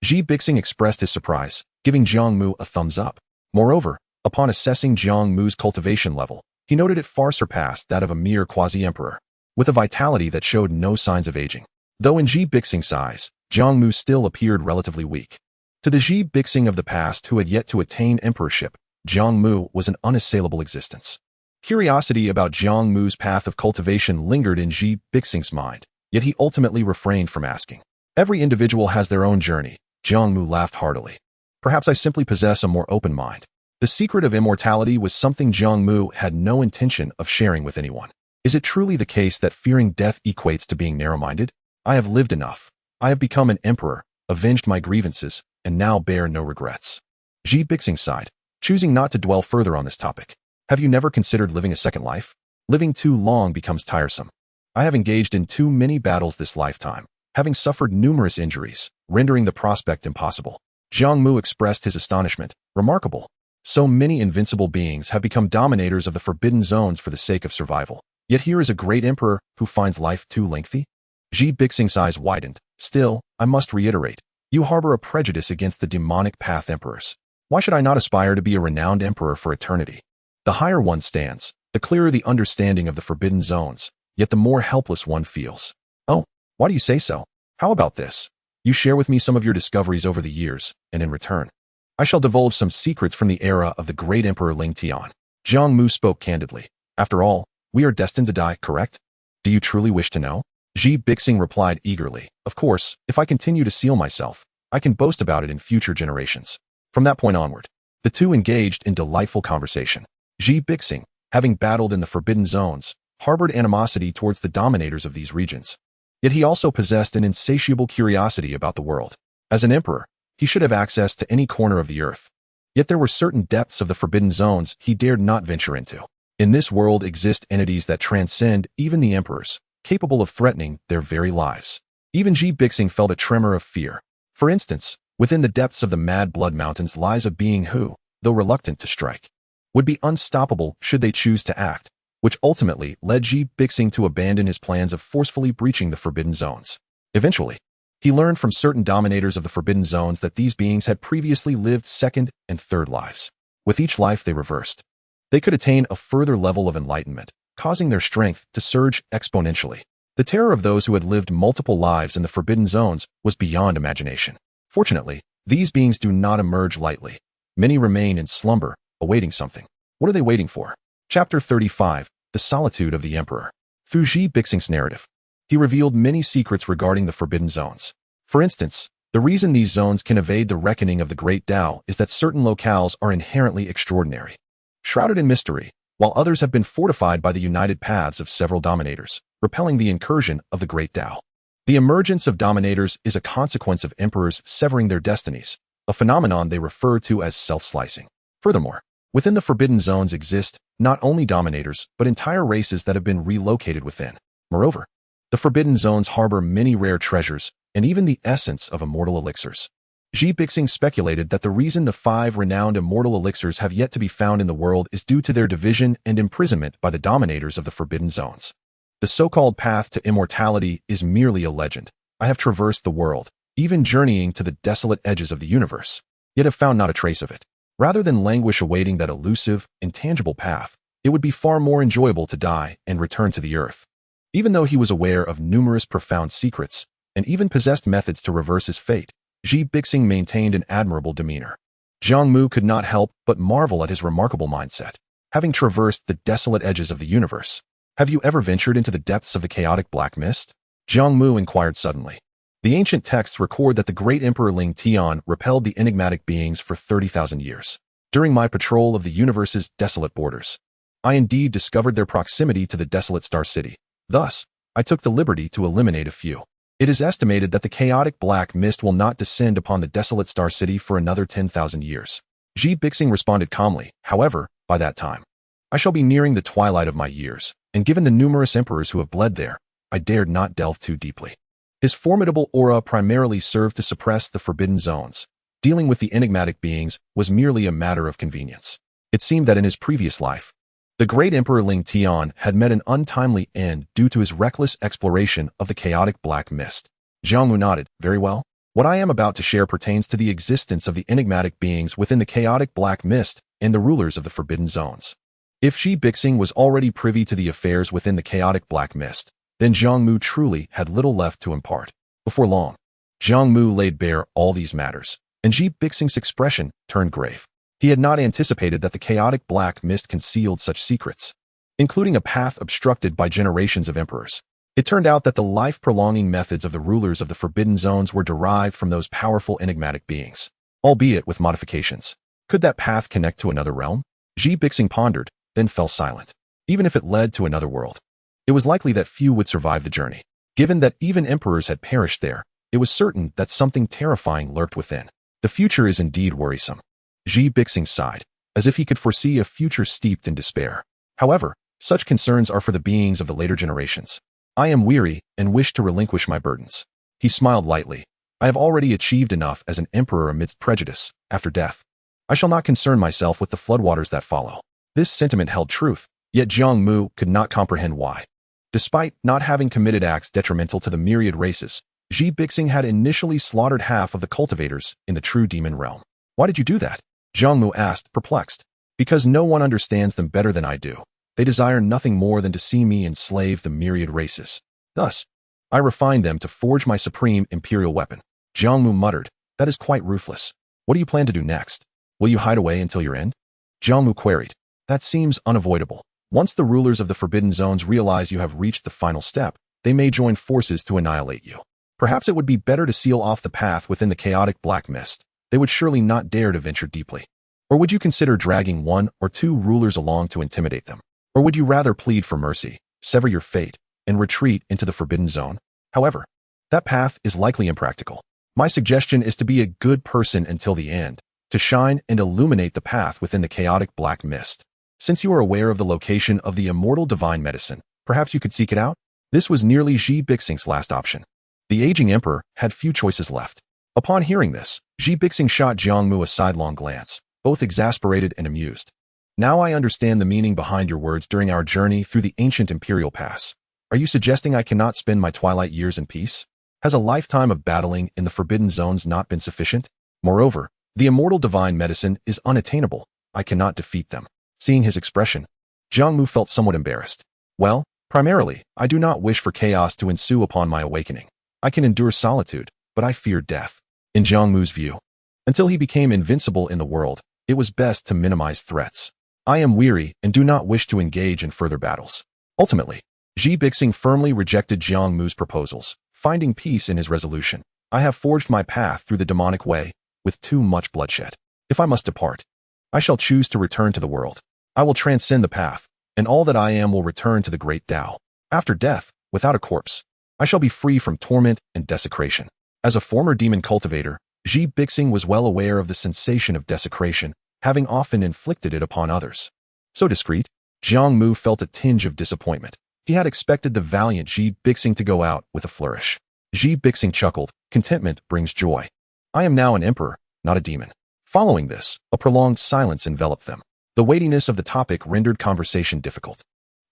Ji Bixing expressed his surprise, giving Jiang Mu a thumbs up. Moreover, upon assessing Jiang Mu's cultivation level, he noted it far surpassed that of a mere quasi-emperor, with a vitality that showed no signs of aging. Though in Ji Bixing's eyes, Jiang Mu still appeared relatively weak. To the Ji Bixing of the past who had yet to attain emperorship, Jiang Mu was an unassailable existence. Curiosity about Jiang Mu's path of cultivation lingered in Ji Bixing's mind, yet he ultimately refrained from asking. "Every individual has their own journey," Jiang Mu laughed heartily. "Perhaps I simply possess a more open mind." The secret of immortality was something Jiang Mu had no intention of sharing with anyone. Is it truly the case that fearing death equates to being narrow-minded? "I have lived enough. I have become an emperor, avenged my grievances, and now bear no regrets." Ji Bixing sighed, choosing not to dwell further on this topic. "Have you never considered living a second life? Living too long becomes tiresome. I have engaged in too many battles this lifetime, having suffered numerous injuries, rendering the prospect impossible." Jiang Mu expressed his astonishment. "Remarkable. So many invincible beings have become dominators of the forbidden zones for the sake of survival. Yet here is a great emperor who finds life too lengthy?" Ji Bixing's eyes widened. "Still, I must reiterate, you harbor a prejudice against the demonic path emperors. Why should I not aspire to be a renowned emperor for eternity? The higher one stands, the clearer the understanding of the forbidden zones, yet the more helpless one feels." "Oh, why do you say so? How about this? You share with me some of your discoveries over the years, and in return, I shall divulge some secrets from the era of the great Emperor Ling Tian." Jiang Mu spoke candidly. "After all, we are destined to die, correct? Do you truly wish to know?" Ji Bixing replied eagerly. "Of course, if I continue to seal myself, I can boast about it in future generations." From that point onward, the two engaged in delightful conversation. Ji Bixing, having battled in the forbidden zones, harbored animosity towards the dominators of these regions. Yet he also possessed an insatiable curiosity about the world. As an emperor, he should have access to any corner of the earth. Yet there were certain depths of the forbidden zones he dared not venture into. In this world exist entities that transcend even the emperors, capable of threatening their very lives. Even Ji Bixing felt a tremor of fear. For instance, within the depths of the Mad Blood Mountains lies a being who, though reluctant to strike, would be unstoppable should they choose to act, which ultimately led Ji Bixing to abandon his plans of forcefully breaching the forbidden zones. Eventually, he learned from certain dominators of the forbidden zones that these beings had previously lived second and third lives. With each life they reversed, they could attain a further level of enlightenment, causing their strength to surge exponentially. The terror of those who had lived multiple lives in the forbidden zones was beyond imagination. Fortunately, these beings do not emerge lightly. Many remain in slumber, awaiting something. What are they waiting for? Chapter 35, The Solitude of the Emperor. Through Xi Bixing's narrative, he revealed many secrets regarding the Forbidden Zones. For instance, the reason these zones can evade the reckoning of the Great Tao is that certain locales are inherently extraordinary, shrouded in mystery, while others have been fortified by the united paths of several dominators, repelling the incursion of the Great Tao. The emergence of dominators is a consequence of emperors severing their destinies, a phenomenon they refer to as self-slicing. Furthermore, within the Forbidden Zones exist not only dominators, but entire races that have been relocated within. Moreover, the Forbidden Zones harbor many rare treasures, and even the essence of immortal elixirs. Xi Bixing speculated that the reason the 5 renowned immortal elixirs have yet to be found in the world is due to their division and imprisonment by the dominators of the Forbidden Zones. The so-called path to immortality is merely a legend. I have traversed the world, even journeying to the desolate edges of the universe, yet have found not a trace of it. Rather than languish awaiting that elusive, intangible path, it would be far more enjoyable to die and return to the earth. Even though he was aware of numerous profound secrets, and even possessed methods to reverse his fate, Xi Bixing maintained an admirable demeanor. Jiang Mu could not help but marvel at his remarkable mindset. Having traversed the desolate edges of the universe, have you ever ventured into the depths of the chaotic black mist? Jiang Mu inquired suddenly. The ancient texts record that the great Emperor Ling Tian repelled the enigmatic beings for 30,000 years. During my patrol of the universe's desolate borders, I indeed discovered their proximity to the desolate Star City. Thus, I took the liberty to eliminate a few. It is estimated that the chaotic black mist will not descend upon the desolate Star City for another 10,000 years. Xi Bixing responded calmly. However, by that time, I shall be nearing the twilight of my years, and given the numerous emperors who have bled there, I dared not delve too deeply. His formidable aura primarily served to suppress the Forbidden Zones. Dealing with the enigmatic beings was merely a matter of convenience. It seemed that in his previous life, the great Emperor Ling Tian had met an untimely end due to his reckless exploration of the chaotic black mist. Jiang Mu nodded. Very well. What I am about to share pertains to the existence of the enigmatic beings within the chaotic black mist and the rulers of the Forbidden Zones. If Xi Bixing was already privy to the affairs within the chaotic black mist, then Jiang Mu truly had little left to impart. Before long, Jiang Mu laid bare all these matters, and Xi Bixing's expression turned grave. He had not anticipated that the chaotic black mist concealed such secrets, including a path obstructed by generations of emperors. It turned out that the life-prolonging methods of the rulers of the Forbidden Zones were derived from those powerful enigmatic beings, albeit with modifications. Could that path connect to another realm? Xi Bixing pondered, then fell silent. Even if it led to another world, it was likely that few would survive the journey. Given that even emperors had perished there, it was certain that something terrifying lurked within. The future is indeed worrisome. Xi Bixing sighed, as if he could foresee a future steeped in despair. However, such concerns are for the beings of the later generations. I am weary and wish to relinquish my burdens. He smiled lightly. I have already achieved enough as an emperor amidst prejudice. After death, I shall not concern myself with the floodwaters that follow. This sentiment held truth, yet Jiang Mu could not comprehend why. Despite not having committed acts detrimental to the myriad races, Xi Bixing had initially slaughtered half of the cultivators in the true demon realm. Why did you do that? Jiang Mu asked, perplexed. Because no one understands them better than I do. They desire nothing more than to see me enslave the myriad races. Thus, I refined them to forge my supreme imperial weapon. Jiang Mu muttered, that is quite ruthless. What do you plan to do next? Will you hide away until your end? Jiang Mu queried. That seems unavoidable. Once the rulers of the Forbidden Zones realize you have reached the final step, they may join forces to annihilate you. Perhaps it would be better to seal off the path within the chaotic black mist. They would surely not dare to venture deeply. Or would you consider dragging 1 or 2 rulers along to intimidate them? Or would you rather plead for mercy, sever your fate, and retreat into the Forbidden Zone? However, that path is likely impractical. My suggestion is to be a good person until the end, to shine and illuminate the path within the chaotic black mist. Since you are aware of the location of the immortal divine medicine, perhaps you could seek it out? This was nearly Xi Bixing's last option. The aging emperor had few choices left. Upon hearing this, Xi Bixing shot Jiang Mu a sidelong glance, both exasperated and amused. Now I understand the meaning behind your words during our journey through the ancient imperial pass. Are you suggesting I cannot spend my twilight years in peace? Has a lifetime of battling in the Forbidden Zones not been sufficient? Moreover, the immortal divine medicine is unattainable. I cannot defeat them. Seeing his expression, Jiang Mu felt somewhat embarrassed. Well, primarily, I do not wish for chaos to ensue upon my awakening. I can endure solitude, but I fear death. In Jiang Mu's view, until he became invincible in the world, it was best to minimize threats. I am weary and do not wish to engage in further battles. Ultimately, Xi Bixing firmly rejected Jiang Mu's proposals, finding peace in his resolution. I have forged my path through the demonic way, with too much bloodshed. If I must depart, I shall choose to return to the world. I will transcend the path, and all that I am will return to the great Tao. After death, without a corpse, I shall be free from torment and desecration. As a former demon cultivator, Xi Bixing was well aware of the sensation of desecration, having often inflicted it upon others. So discreet, Jiang Mu felt a tinge of disappointment. He had expected the valiant Xi Bixing to go out with a flourish. Xi Bixing chuckled, "Contentment brings joy. I am now an emperor, not a demon." Following this, a prolonged silence enveloped them. The weightiness of the topic rendered conversation difficult.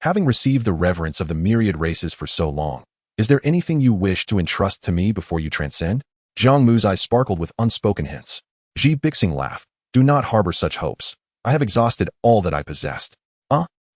Having received the reverence of the myriad races for so long, is there anything you wish to entrust to me before you transcend? Jiang Mu's eyes sparkled with unspoken hints. Xi Bixing laughed. "Do not harbor such hopes. I have exhausted all that I possessed."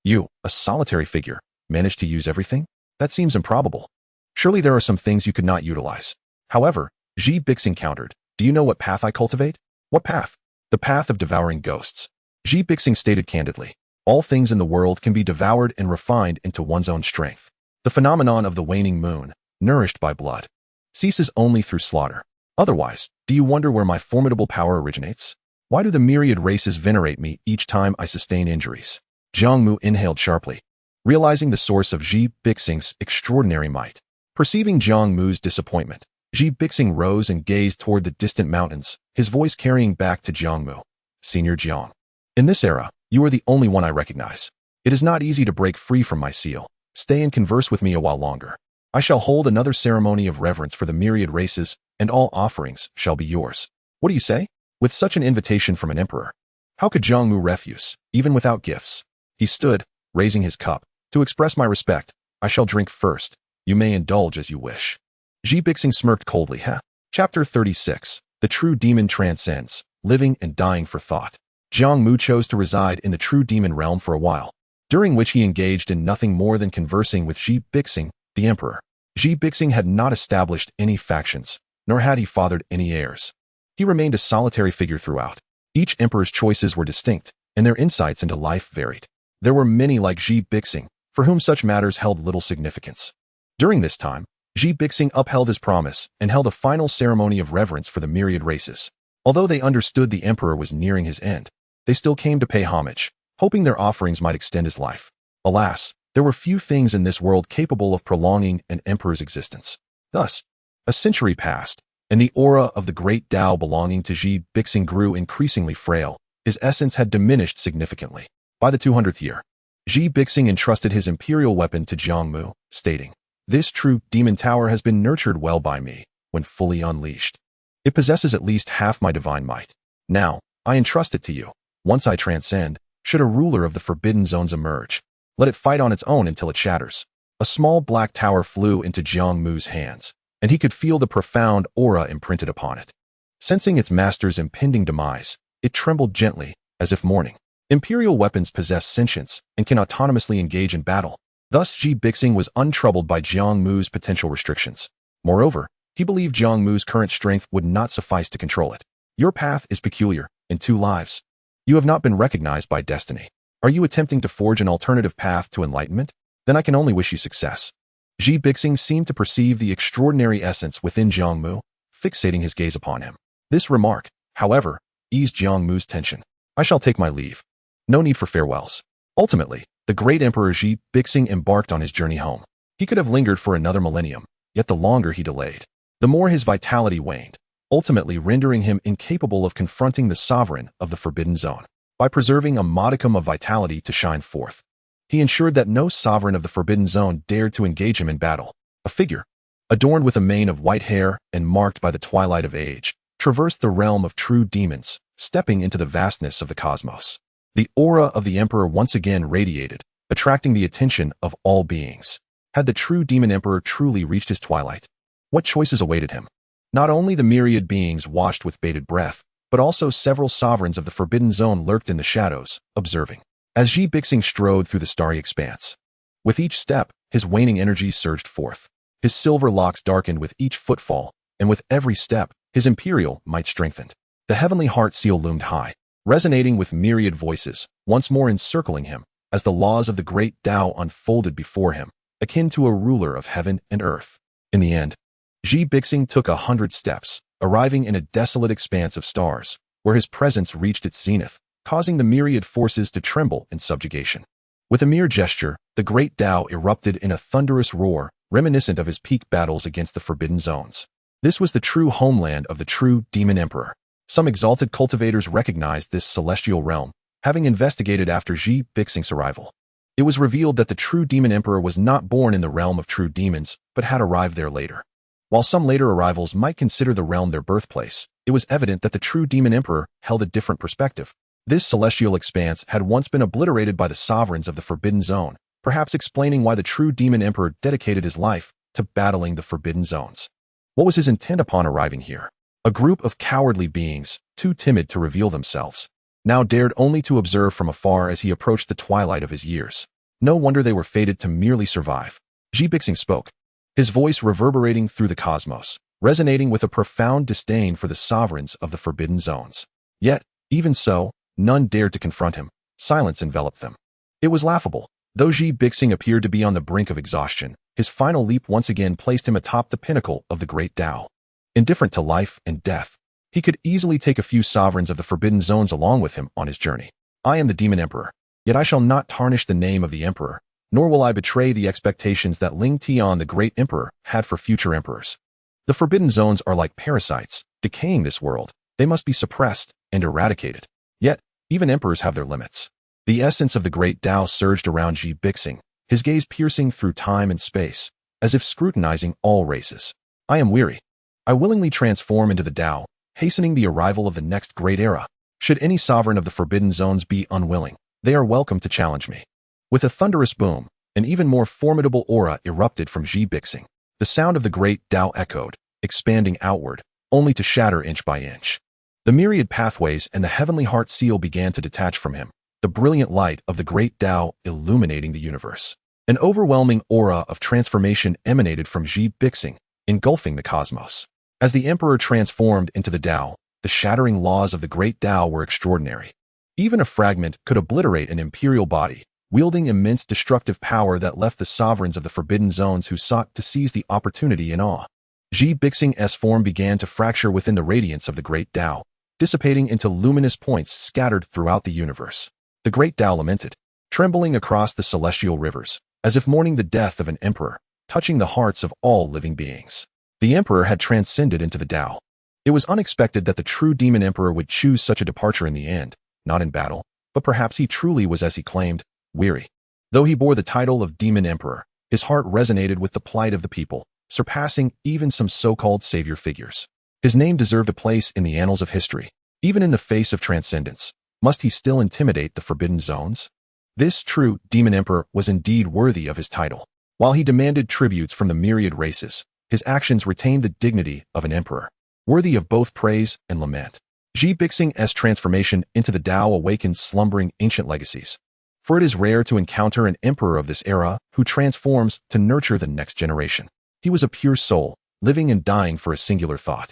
You, a solitary figure, managed to use everything? That seems improbable. Surely there are some things you could not utilize. However, Xi Bixing countered, "Do you know what path I cultivate?" "What path?" "The path of devouring ghosts." Xi Bixing stated candidly, "All things in the world can be devoured and refined into one's own strength. The phenomenon of the waning moon, nourished by blood, ceases only through slaughter. Otherwise, do you wonder where my formidable power originates? Why do the myriad races venerate me each time I sustain injuries?" Jiang Mu inhaled sharply, realizing the source of Xi Bixing's extraordinary might. Perceiving Jiang Mu's disappointment, Xi Bixing rose and gazed toward the distant mountains, his voice carrying back to Jiang Mu. "Senior Jiang, in this era, you are the only one I recognize. It is not easy to break free from my seal. Stay and converse with me a while longer. I shall hold another ceremony of reverence for the myriad races, and all offerings shall be yours." "What do you say?" With such an invitation from an emperor, how could Jiang Mu refuse, even without gifts? He stood, raising his cup. "To express my respect, I shall drink first. You may indulge as you wish." Xi Bixing smirked coldly. Chapter 36. The True Demon Transcends, Living and Dying for Thought. Jiang Mu chose to reside in the true demon realm for a while, during which he engaged in nothing more than conversing with Xi Bixing, the emperor. Xi Bixing had not established any factions, nor had he fathered any heirs. He remained a solitary figure throughout. Each emperor's choices were distinct, and their insights into life varied. There were many like Xi Bixing, for whom such matters held little significance. During this time, Xi Bixing upheld his promise and held a final ceremony of reverence for the myriad races. Although they understood the emperor was nearing his end, they still came to pay homage, hoping their offerings might extend his life. Alas, there were few things in this world capable of prolonging an emperor's existence. Thus, a century passed, and the aura of the great Tao belonging to Xi Bixing grew increasingly frail. His essence had diminished significantly. By the 200th year, Xi Bixing entrusted his imperial weapon to Jiang Mu, stating, "This true demon tower has been nurtured well by me when fully unleashed. It possesses at least half my divine might. Now, I entrust it to you. Once I transcend, should a ruler of the forbidden zones emerge, let it fight on its own until it shatters." A small black tower flew into Jiang Mu's hands, and he could feel the profound aura imprinted upon it. Sensing its master's impending demise, it trembled gently, as if mourning. Imperial weapons possess sentience and can autonomously engage in battle. Thus, Xi Bixing was untroubled by Jiang Mu's potential restrictions. Moreover, he believed Jiang Mu's current strength would not suffice to control it. "Your path is peculiar, in 2 lives. You have not been recognized by destiny. Are you attempting to forge an alternative path to enlightenment? Then I can only wish you success." Xi Bixing seemed to perceive the extraordinary essence within Jiang Mu, fixating his gaze upon him. This remark, however, eased Jiang Mu's tension. "I shall take my leave. No need for farewells." Ultimately, the great emperor Xi Bixing embarked on his journey home. He could have lingered for another millennium, yet the longer he delayed, the more his vitality waned, ultimately rendering him incapable of confronting the sovereign of the Forbidden Zone. By preserving a modicum of vitality to shine forth, he ensured that no sovereign of the Forbidden Zone dared to engage him in battle. A figure, adorned with a mane of white hair and marked by the twilight of age, traversed the realm of true demons, stepping into the vastness of the cosmos. The aura of the emperor once again radiated, attracting the attention of all beings. Had the true demon emperor truly reached his twilight? What choices awaited him? Not only the myriad beings watched with bated breath, but also several sovereigns of the Forbidden Zone lurked in the shadows, observing. As Xi Bixing strode through the starry expanse, with each step, his waning energy surged forth. His silver locks darkened with each footfall, and with every step, his imperial might strengthened. The heavenly heart seal loomed high, resonating with myriad voices, once more encircling him, as the laws of the great Tao unfolded before him, akin to a ruler of heaven and earth. In the end, Xi Bixing took 100 steps, arriving in a desolate expanse of stars, where his presence reached its zenith, causing the myriad forces to tremble in subjugation. With a mere gesture, the great Tao erupted in a thunderous roar, reminiscent of his peak battles against the Forbidden Zones. This was the true homeland of the true Demon Emperor. Some exalted cultivators recognized this celestial realm, having investigated after Xi Bixing's arrival. It was revealed that the true Demon Emperor was not born in the realm of true demons, but had arrived there later. While some later arrivals might consider the realm their birthplace, it was evident that the true Demon Emperor held a different perspective. This celestial expanse had once been obliterated by the sovereigns of the Forbidden Zone, perhaps explaining why the true Demon Emperor dedicated his life to battling the Forbidden Zones. What was his intent upon arriving here? A group of cowardly beings, too timid to reveal themselves, now dared only to observe from afar as he approached the twilight of his years. No wonder they were fated to merely survive. Xi Bixing spoke, his voice reverberating through the cosmos, resonating with a profound disdain for the sovereigns of the Forbidden Zones. Yet, even so, none dared to confront him. Silence enveloped them. It was laughable. Though Xi Bixing appeared to be on the brink of exhaustion, his final leap once again placed him atop the pinnacle of the great Tao. Indifferent to life and death, he could easily take a few sovereigns of the Forbidden Zones along with him on his journey. I am the Demon Emperor, yet I shall not tarnish the name of the Emperor, nor will I betray the expectations that Ling Tian, the great Emperor, had for future emperors. The Forbidden Zones are like parasites, decaying this world. They must be suppressed and eradicated. Yet, even emperors have their limits. The essence of the great Tao surged around Xi Bixing, his gaze piercing through time and space, as if scrutinizing all races. I am weary. I willingly transform into the Tao, hastening the arrival of the next great era. Should any sovereign of the Forbidden Zones be unwilling, they are welcome to challenge me. With a thunderous boom, an even more formidable aura erupted from Xi Bixing. The sound of the great Tao echoed, expanding outward, only to shatter inch by inch. The myriad pathways and the heavenly heart seal began to detach from him, the brilliant light of the great Tao illuminating the universe. An overwhelming aura of transformation emanated from Xi Bixing, engulfing the cosmos. As the emperor transformed into the Tao, the shattering laws of the great Tao were extraordinary. Even a fragment could obliterate an imperial body, wielding immense destructive power that left the sovereigns of the Forbidden Zones who sought to seize the opportunity in awe. Xi Bixing's form began to fracture within the radiance of the great Tao, dissipating into luminous points scattered throughout the universe. The great Tao lamented, trembling across the celestial rivers, as if mourning the death of an emperor, touching the hearts of all living beings. The emperor had transcended into the Tao. It was unexpected that the true Demon Emperor would choose such a departure in the end, not in battle, but perhaps he truly was, as he claimed, weary. Though he bore the title of Demon Emperor, his heart resonated with the plight of the people, surpassing even some so-called savior figures. His name deserved a place in the annals of history. Even in the face of transcendence, must he still intimidate the Forbidden Zones? This true Demon Emperor was indeed worthy of his title. While he demanded tributes from the myriad races, his actions retained the dignity of an emperor, worthy of both praise and lament. Xi Bixing's transformation into the Tao awakened slumbering ancient legacies. For it is rare to encounter an emperor of this era who transforms to nurture the next generation. He was a pure soul, living and dying for a singular thought.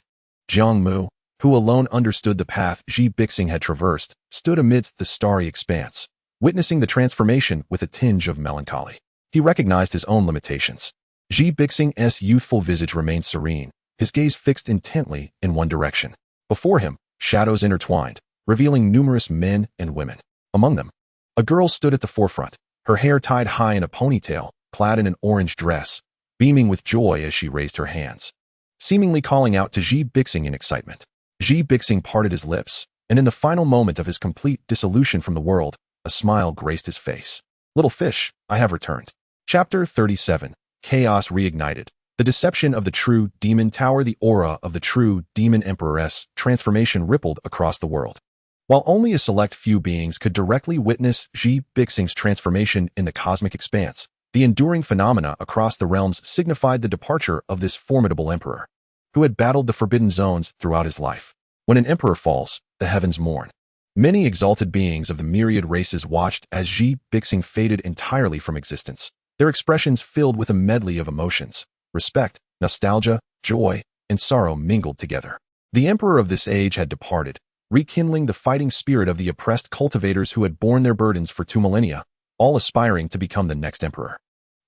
Jiang Mu, who alone understood the path Xi Bixing had traversed, stood amidst the starry expanse, witnessing the transformation with a tinge of melancholy. He recognized his own limitations. Xi Bixing's youthful visage remained serene, his gaze fixed intently in one direction. Before him, shadows intertwined, revealing numerous men and women. Among them, a girl stood at the forefront, her hair tied high in a ponytail, clad in an orange dress, beaming with joy as she raised her hands, seemingly calling out to Xi Bixing in excitement. Xi Bixing parted his lips, and in the final moment of his complete dissolution from the world, a smile graced his face. Little fish, I have returned. Chapter 37. Chaos reignited. The deception of the true demon tower. The aura of the true demon emperor's transformation rippled across the world. While only a select few beings could directly witness Xi Bixing's transformation in the cosmic expanse, the enduring phenomena across the realms signified the departure of this formidable emperor, who had battled the Forbidden Zones throughout his life. When an emperor falls, the heavens mourn. Many exalted beings of the myriad races watched as Xi Bixing faded entirely from existence, their expressions filled with a medley of emotions. Respect, nostalgia, joy, and sorrow mingled together. The emperor of this age had departed, rekindling the fighting spirit of the oppressed cultivators who had borne their burdens for 2 millennia, all aspiring to become the next emperor.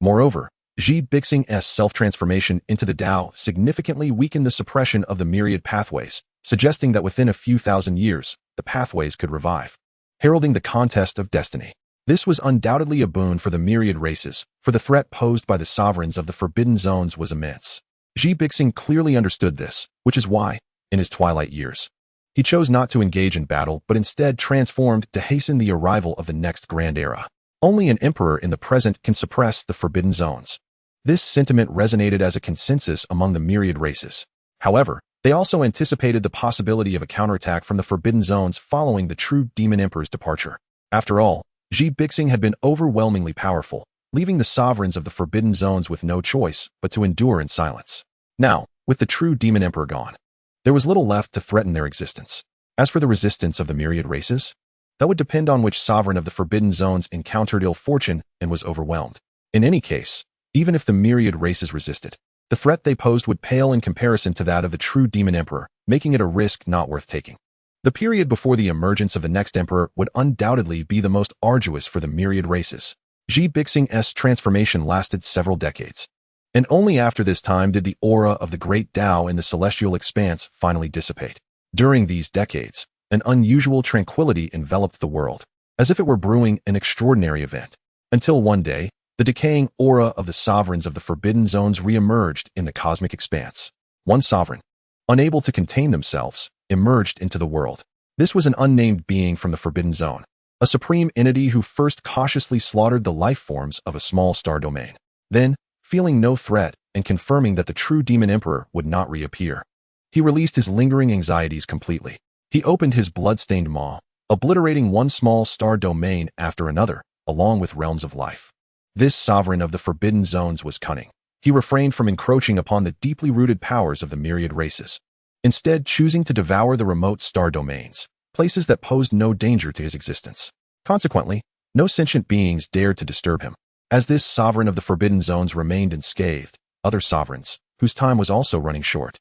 Moreover, Xi Bixing's self-transformation into the Tao significantly weakened the suppression of the myriad pathways, suggesting that within a few thousand years, the pathways could revive, heralding the contest of destiny. This was undoubtedly a boon for the myriad races, for the threat posed by the sovereigns of the Forbidden Zones was immense. Xi Bixing clearly understood this, which is why, in his twilight years, he chose not to engage in battle but instead transformed to hasten the arrival of the next grand era. Only an emperor in the present can suppress the Forbidden Zones. This sentiment resonated as a consensus among the myriad races. However, they also anticipated the possibility of a counterattack from the Forbidden Zones following the true Demon Emperor's departure. After all, Xi Bixing had been overwhelmingly powerful, leaving the sovereigns of the Forbidden Zones with no choice but to endure in silence. Now, with the true Demon Emperor gone, there was little left to threaten their existence. As for the resistance of the myriad races, that would depend on which sovereign of the Forbidden Zones encountered ill fortune and was overwhelmed. In any case, even if the myriad races resisted, the threat they posed would pale in comparison to that of the true Demon Emperor, making it a risk not worth taking. The period before the emergence of the next emperor would undoubtedly be the most arduous for the myriad races. Xi Bixing's transformation lasted several decades, and only after this time did the aura of the great Tao in the celestial expanse finally dissipate. During these decades, an unusual tranquility enveloped the world, as if it were brewing an extraordinary event, until one day, the decaying aura of the sovereigns of the Forbidden Zones re-emerged in the cosmic expanse. One sovereign, unable to contain themselves, emerged into the world. This was an unnamed being from the Forbidden Zone, a supreme entity who first cautiously slaughtered the life forms of a small star domain. Then, feeling no threat and confirming that the true Demon Emperor would not reappear, he released his lingering anxieties completely. He opened his blood-stained maw, obliterating one small star domain after another, along with realms of life. This sovereign of the Forbidden Zones was cunning. He refrained from encroaching upon the deeply rooted powers of the myriad races, instead choosing to devour the remote star domains, places that posed no danger to his existence. Consequently, no sentient beings dared to disturb him. As this sovereign of the Forbidden Zones remained unscathed, other sovereigns, whose time was also running short,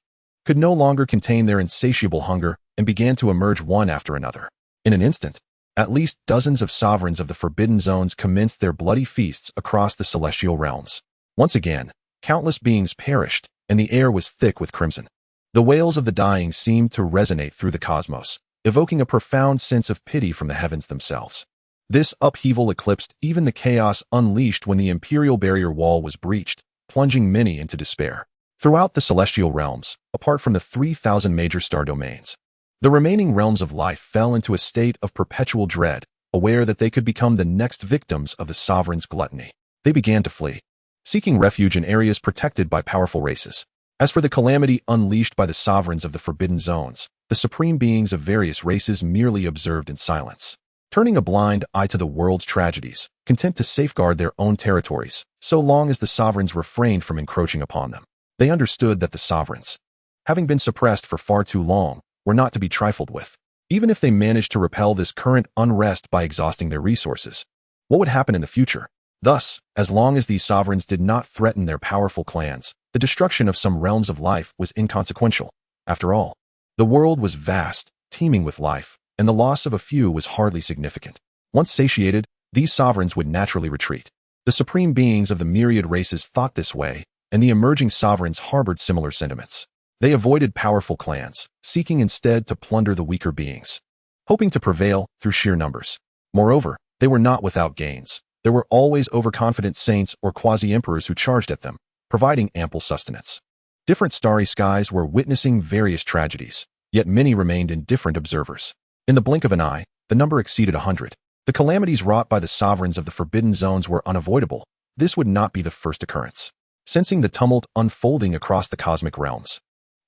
could no longer contain their insatiable hunger and began to emerge one after another. In an instant, at least dozens of sovereigns of the Forbidden Zones commenced their bloody feasts across the celestial realms. Once again, countless beings perished, and the air was thick with crimson. The wails of the dying seemed to resonate through the cosmos, evoking a profound sense of pity from the heavens themselves. This upheaval eclipsed even the chaos unleashed when the Imperial Barrier Wall was breached, plunging many into despair. Throughout the celestial realms, apart from the 3,000 major star domains, the remaining realms of life fell into a state of perpetual dread, aware that they could become the next victims of the sovereign's gluttony. They began to flee, seeking refuge in areas protected by powerful races. As for the calamity unleashed by the sovereigns of the Forbidden Zones, the supreme beings of various races merely observed in silence, turning a blind eye to the world's tragedies, content to safeguard their own territories, so long as the sovereigns refrained from encroaching upon them. They understood that the sovereigns, having been suppressed for far too long, were not to be trifled with. Even if they managed to repel this current unrest by exhausting their resources, what would happen in the future? Thus, as long as these sovereigns did not threaten their powerful clans, the destruction of some realms of life was inconsequential. After all, the world was vast, teeming with life, and the loss of a few was hardly significant. Once satiated, these sovereigns would naturally retreat. The supreme beings of the myriad races thought this way, and the emerging sovereigns harbored similar sentiments. They avoided powerful clans, seeking instead to plunder the weaker beings, hoping to prevail through sheer numbers. Moreover, they were not without gains. There were always overconfident saints or quasi-emperors who charged at them, providing ample sustenance. Different starry skies were witnessing various tragedies, yet many remained indifferent observers. In the blink of an eye, the number exceeded 100. The calamities wrought by the sovereigns of the Forbidden Zones were unavoidable. This would not be the first occurrence. Sensing the tumult unfolding across the cosmic realms,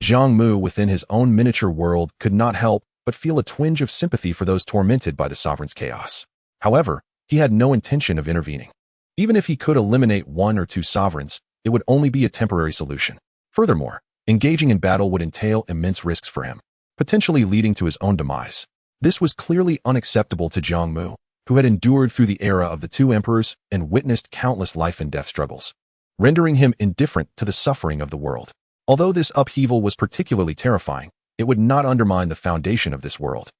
Jiang Mu within his own miniature world could not help but feel a twinge of sympathy for those tormented by the sovereign's chaos. However, he had no intention of intervening. Even if he could eliminate one or two sovereigns, it would only be a temporary solution. Furthermore, engaging in battle would entail immense risks for him, potentially leading to his own demise. This was clearly unacceptable to Jiang Mu, who had endured through the era of the two emperors and witnessed countless life and death struggles, rendering him indifferent to the suffering of the world. Although this upheaval was particularly terrifying, it would not undermine the foundation of this world.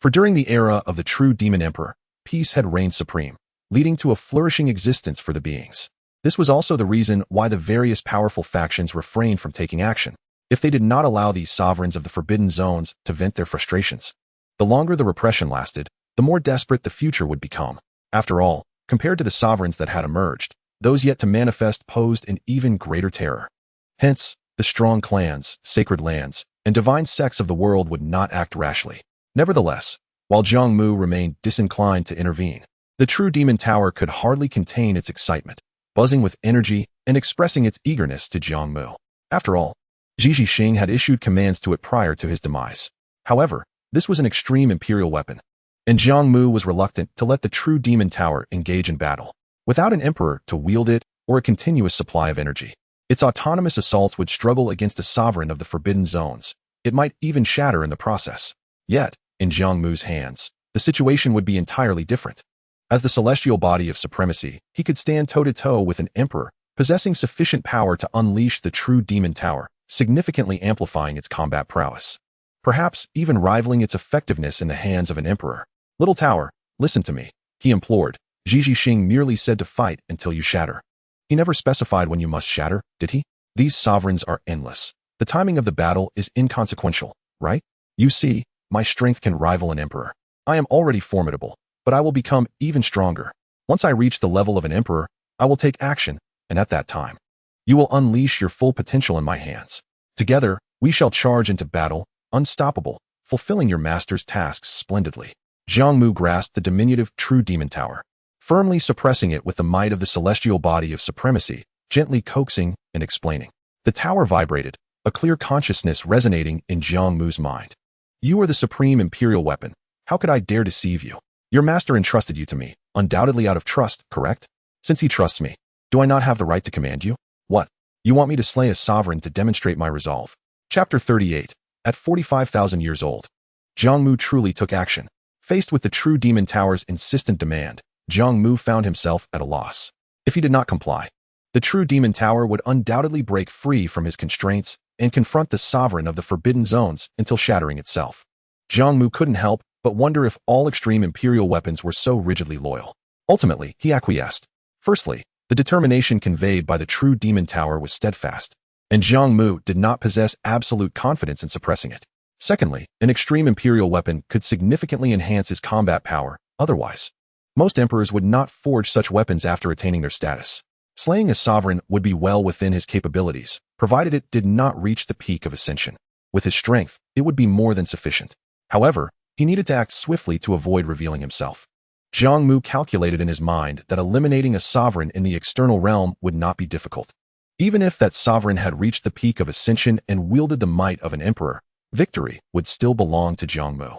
For during the era of the true demon emperor, peace had reigned supreme, leading to a flourishing existence for the beings. This was also the reason why the various powerful factions refrained from taking action, if they did not allow these sovereigns of the forbidden zones to vent their frustrations. The longer the repression lasted, the more desperate the future would become. After all, compared to the sovereigns that had emerged, those yet to manifest posed an even greater terror. Hence, the strong clans, sacred lands, and divine sects of the world would not act rashly. Nevertheless, while Jiang Mu remained disinclined to intervene, the true demon tower could hardly contain its excitement, buzzing with energy and expressing its eagerness to Jiang Mu. After all, Xi Jixing had issued commands to it prior to his demise. However, this was an extreme imperial weapon, and Jiang Mu was reluctant to let the true demon tower engage in battle. Without an emperor to wield it or a continuous supply of energy, its autonomous assaults would struggle against a sovereign of the forbidden zones. It might even shatter in the process. Yet, in Jiang Mu's hands, the situation would be entirely different. As the celestial body of supremacy, he could stand toe-to-toe with an emperor, possessing sufficient power to unleash the true demon tower, significantly amplifying its combat prowess. Perhaps even rivaling its effectiveness in the hands of an emperor. Little tower, listen to me, he implored. Xi Jixing merely said to fight until you shatter. He never specified when you must shatter, did he? These sovereigns are endless. The timing of the battle is inconsequential, right? You see, my strength can rival an emperor. I am already formidable, but I will become even stronger. Once I reach the level of an emperor, I will take action, and at that time, you will unleash your full potential in my hands. Together, we shall charge into battle, unstoppable, fulfilling your master's tasks splendidly. Jiang Mu grasped the diminutive true demon tower, firmly suppressing it with the might of the celestial body of supremacy, gently coaxing and explaining. The tower vibrated, a clear consciousness resonating in Jiang Mu's mind. You are the supreme imperial weapon. How could I dare deceive you? Your master entrusted you to me, undoubtedly out of trust, correct? Since he trusts me, do I not have the right to command you? What? You want me to slay a sovereign to demonstrate my resolve? Chapter 38. At 45,000 years old, Jiang Mu truly took action. Faced with the true demon tower's insistent demand, Jiang Mu found himself at a loss. If he did not comply, the true demon tower would undoubtedly break free from his constraints and confront the sovereign of the forbidden zones until shattering itself. Jiang Mu couldn't help but wonder if all extreme imperial weapons were so rigidly loyal. Ultimately, he acquiesced. Firstly, the determination conveyed by the true demon tower was steadfast, and Jiang Mu did not possess absolute confidence in suppressing it. Secondly, an extreme imperial weapon could significantly enhance his combat power. Otherwise, most emperors would not forge such weapons after attaining their status. Slaying a sovereign would be well within his capabilities, provided it did not reach the peak of ascension. With his strength, it would be more than sufficient. However, he needed to act swiftly to avoid revealing himself. Jiang Mu calculated in his mind that eliminating a sovereign in the external realm would not be difficult. Even if that sovereign had reached the peak of ascension and wielded the might of an emperor, victory would still belong to Jiang Mu.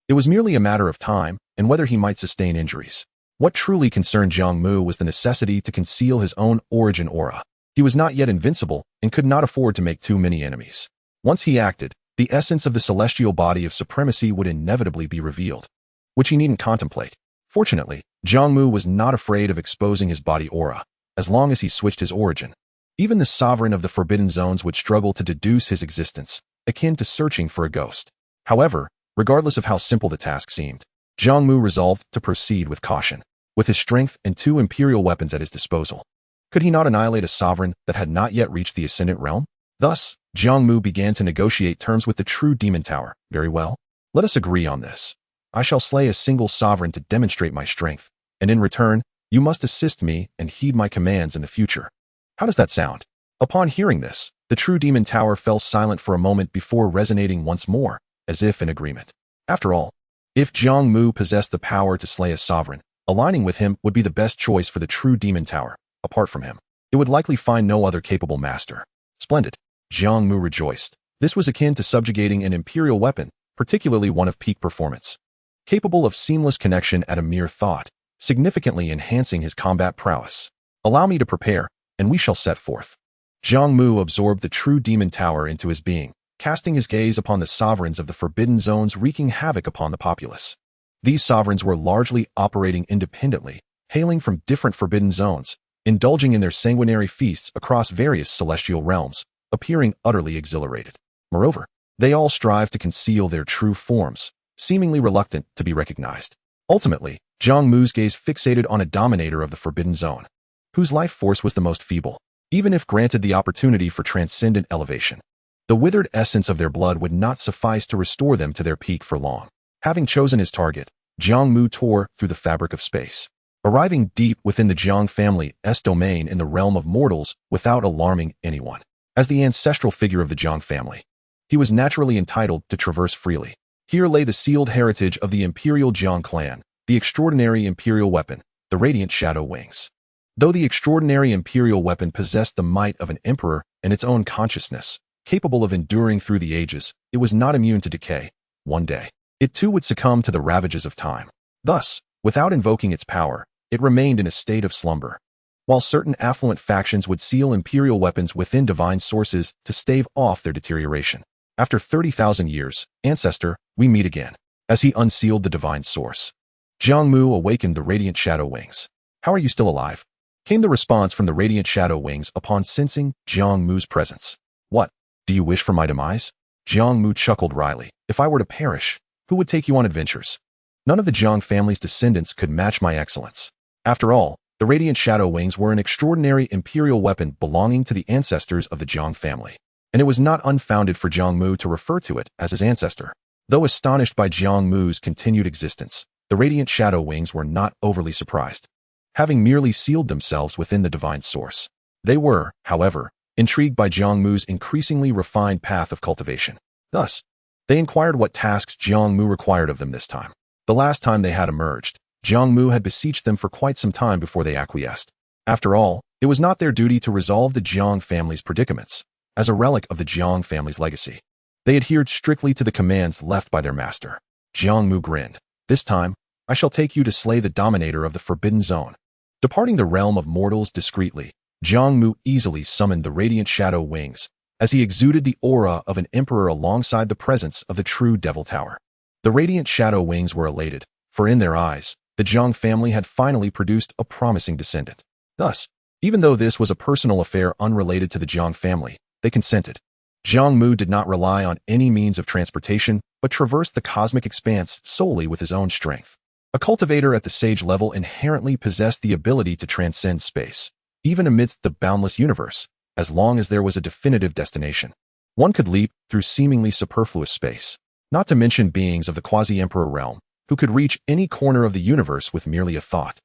It was merely a matter of time and whether he might sustain injuries. What truly concerned Jiang Mu was the necessity to conceal his own origin aura. He was not yet invincible and could not afford to make too many enemies. Once he acted, the essence of the celestial body of supremacy would inevitably be revealed, which he needn't contemplate. Fortunately, Jiang Mu was not afraid of exposing his body aura, as long as he switched his origin. Even the sovereign of the forbidden zones would struggle to deduce his existence, akin to searching for a ghost. However, regardless of how simple the task seemed, Jiang Mu resolved to proceed with caution. With his strength and 2 imperial weapons at his disposal, could he not annihilate a sovereign that had not yet reached the ascendant realm? Thus, Jiang Mu began to negotiate terms with the true demon tower. Very well. Let us agree on this. I shall slay a single sovereign to demonstrate my strength, and in return, you must assist me and heed my commands in the future. How does that sound? Upon hearing this, the true demon tower fell silent for a moment before resonating once more, as if in agreement. After all, if Jiang Mu possessed the power to slay a sovereign, aligning with him would be the best choice for the true demon tower. Apart from him, it would likely find no other capable master. Splendid. Jiang Mu rejoiced. This was akin to subjugating an imperial weapon, particularly one of peak performance, capable of seamless connection at a mere thought, significantly enhancing his combat prowess. Allow me to prepare, and we shall set forth. Jiang Mu absorbed the true demon tower into his being, casting his gaze upon the sovereigns of the forbidden zones wreaking havoc upon the populace. These sovereigns were largely operating independently, hailing from different forbidden zones, indulging in their sanguinary feasts across various celestial realms, appearing utterly exhilarated. Moreover, they all strive to conceal their true forms, seemingly reluctant to be recognized. Ultimately, Jiang Mu's gaze fixated on a dominator of the Forbidden Zone, whose life force was the most feeble, even if granted the opportunity for transcendent elevation. The withered essence of their blood would not suffice to restore them to their peak for long. Having chosen his target, Jiang Mu tore through the fabric of space, arriving deep within the Jiang family's domain in the realm of mortals without alarming anyone. As the ancestral figure of the Jiang family, he was naturally entitled to traverse freely. Here lay the sealed heritage of the imperial Jiang clan, the extraordinary imperial weapon, the radiant shadow wings. Though the extraordinary imperial weapon possessed the might of an emperor and its own consciousness, capable of enduring through the ages, it was not immune to decay. One day, it too would succumb to the ravages of time. Thus, without invoking its power, it remained in a state of slumber. While certain affluent factions would seal imperial weapons within divine sources to stave off their deterioration. After 30,000 years, ancestor, we meet again. As he unsealed the divine source, Jiang Mu awakened the radiant shadow wings. How are you still alive? Came the response from the radiant shadow wings upon sensing Jiang Mu's presence. What? Do you wish for my demise? Jiang Mu chuckled wryly. If I were to perish, who would take you on adventures? None of the Jiang family's descendants could match my excellence. After all, the radiant shadow wings were an extraordinary imperial weapon belonging to the ancestors of the Jiang family, and it was not unfounded for Jiang Mu to refer to it as his ancestor. Though astonished by Jiang Mu's continued existence, the radiant shadow wings were not overly surprised. Having merely sealed themselves within the divine source, they were, however, intrigued by Jiang Mu's increasingly refined path of cultivation. Thus, they inquired what tasks Jiang Mu required of them this time. The last time they had emerged, Jiang Mu had beseeched them for quite some time before they acquiesced. After all, it was not their duty to resolve the Jiang family's predicaments. As a relic of the Jiang family's legacy, they adhered strictly to the commands left by their master. Jiang Mu grinned. This time, I shall take you to slay the dominator of the Forbidden Zone. Departing the realm of mortals discreetly, Jiang Mu easily summoned the radiant shadow wings, as he exuded the aura of an emperor alongside the presence of the true Devil Tower. The radiant shadow wings were elated, for in their eyes, the Jiang family had finally produced a promising descendant. Thus, even though this was a personal affair unrelated to the Jiang family, they consented. Jiang Mu did not rely on any means of transportation, but traversed the cosmic expanse solely with his own strength. A cultivator at the sage level inherently possessed the ability to transcend space, even amidst the boundless universe, as long as there was a definitive destination. One could leap through seemingly superfluous space, not to mention beings of the quasi-emperor realm, who could reach any corner of the universe with merely a thought.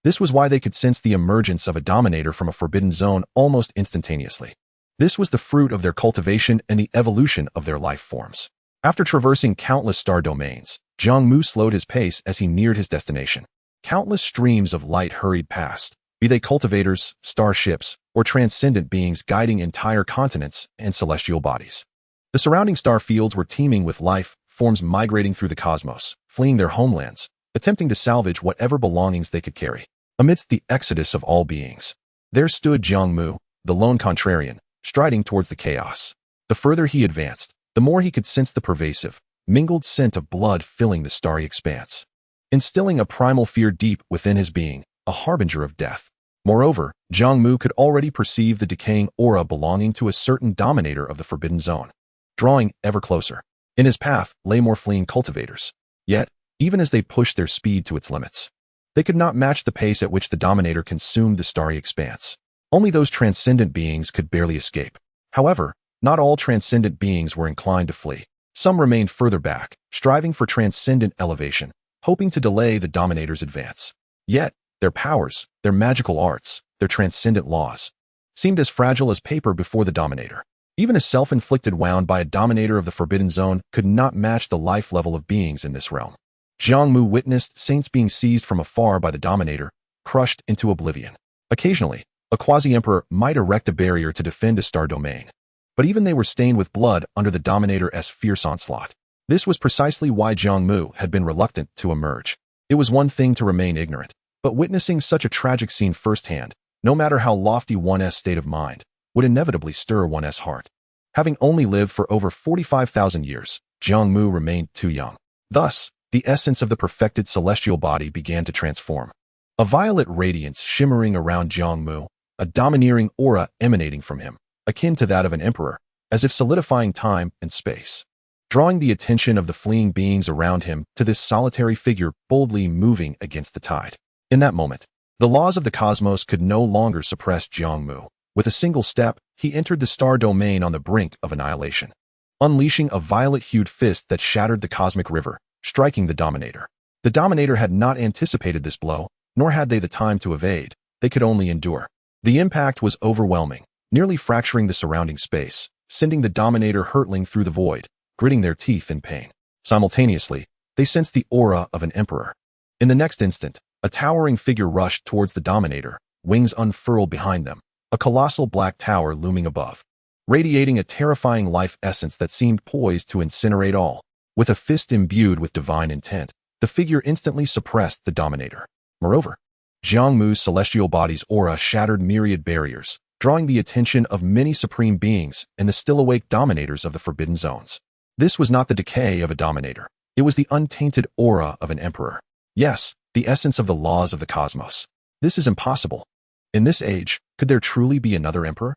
This was why they could sense the emergence of a dominator from a forbidden zone almost instantaneously. This was the fruit of their cultivation and the evolution of their life forms. After traversing countless star domains, Jiang Mu slowed his pace as he neared his destination. Countless streams of light hurried past, be they cultivators, starships, or transcendent beings guiding entire continents and celestial bodies. The surrounding star fields were teeming with life forms migrating through the cosmos, fleeing their homelands, attempting to salvage whatever belongings they could carry. Amidst the exodus of all beings, there stood Jiang Mu, the lone contrarian, striding towards the chaos. The further he advanced, the more he could sense the pervasive, mingled scent of blood filling the starry expanse, instilling a primal fear deep within his being, a harbinger of death. Moreover, Jiang Mu could already perceive the decaying aura belonging to a certain dominator of the Forbidden Zone, drawing ever closer. In his path lay more fleeing cultivators. Yet, even as they pushed their speed to its limits, they could not match the pace at which the dominator consumed the starry expanse. Only those transcendent beings could barely escape. However, not all transcendent beings were inclined to flee. Some remained further back, striving for transcendent elevation, hoping to delay the dominator's advance. Yet, their powers, their magical arts, their transcendent laws, seemed as fragile as paper before the dominator. Even a self-inflicted wound by a dominator of the Forbidden Zone could not match the life level of beings in this realm. Jiang Mu witnessed saints being seized from afar by the dominator, crushed into oblivion. Occasionally, a quasi-emperor might erect a barrier to defend a star domain, but even they were stained with blood under the dominator's fierce onslaught. This was precisely why Jiang Mu had been reluctant to emerge. It was one thing to remain ignorant, but witnessing such a tragic scene firsthand, no matter how lofty one's state of mind, would inevitably stir one's heart. Having only lived for over 45,000 years, Jiang Mu remained too young. Thus, the essence of the perfected celestial body began to transform. A violet radiance shimmering around Jiang Mu, a domineering aura emanating from him, akin to that of an emperor, as if solidifying time and space. drawing the attention of the fleeing beings around him to this solitary figure boldly moving against the tide. In that moment, the laws of the cosmos could no longer suppress Jiang Mu. With a single step, he entered the star domain on the brink of annihilation, unleashing a violet-hued fist that shattered the cosmic river, striking the Dominator. The Dominator had not anticipated this blow, nor had they the time to evade. They could only endure. The impact was overwhelming, nearly fracturing the surrounding space, sending the Dominator hurtling through the void, gritting their teeth in pain. Simultaneously, they sensed the aura of an emperor. In the next instant, a towering figure rushed towards the Dominator, wings unfurled behind them, a colossal black tower looming above, radiating a terrifying life essence that seemed poised to incinerate all. With a fist imbued with divine intent, the figure instantly suppressed the Dominator. Moreover, Jiang Mu's celestial body's aura shattered myriad barriers, drawing the attention of many supreme beings and the still-awake dominators of the Forbidden Zones. This was not the decay of a dominator. It was the untainted aura of an emperor. Yes, the essence of the laws of the cosmos. This is impossible. In this age, could there truly be another emperor?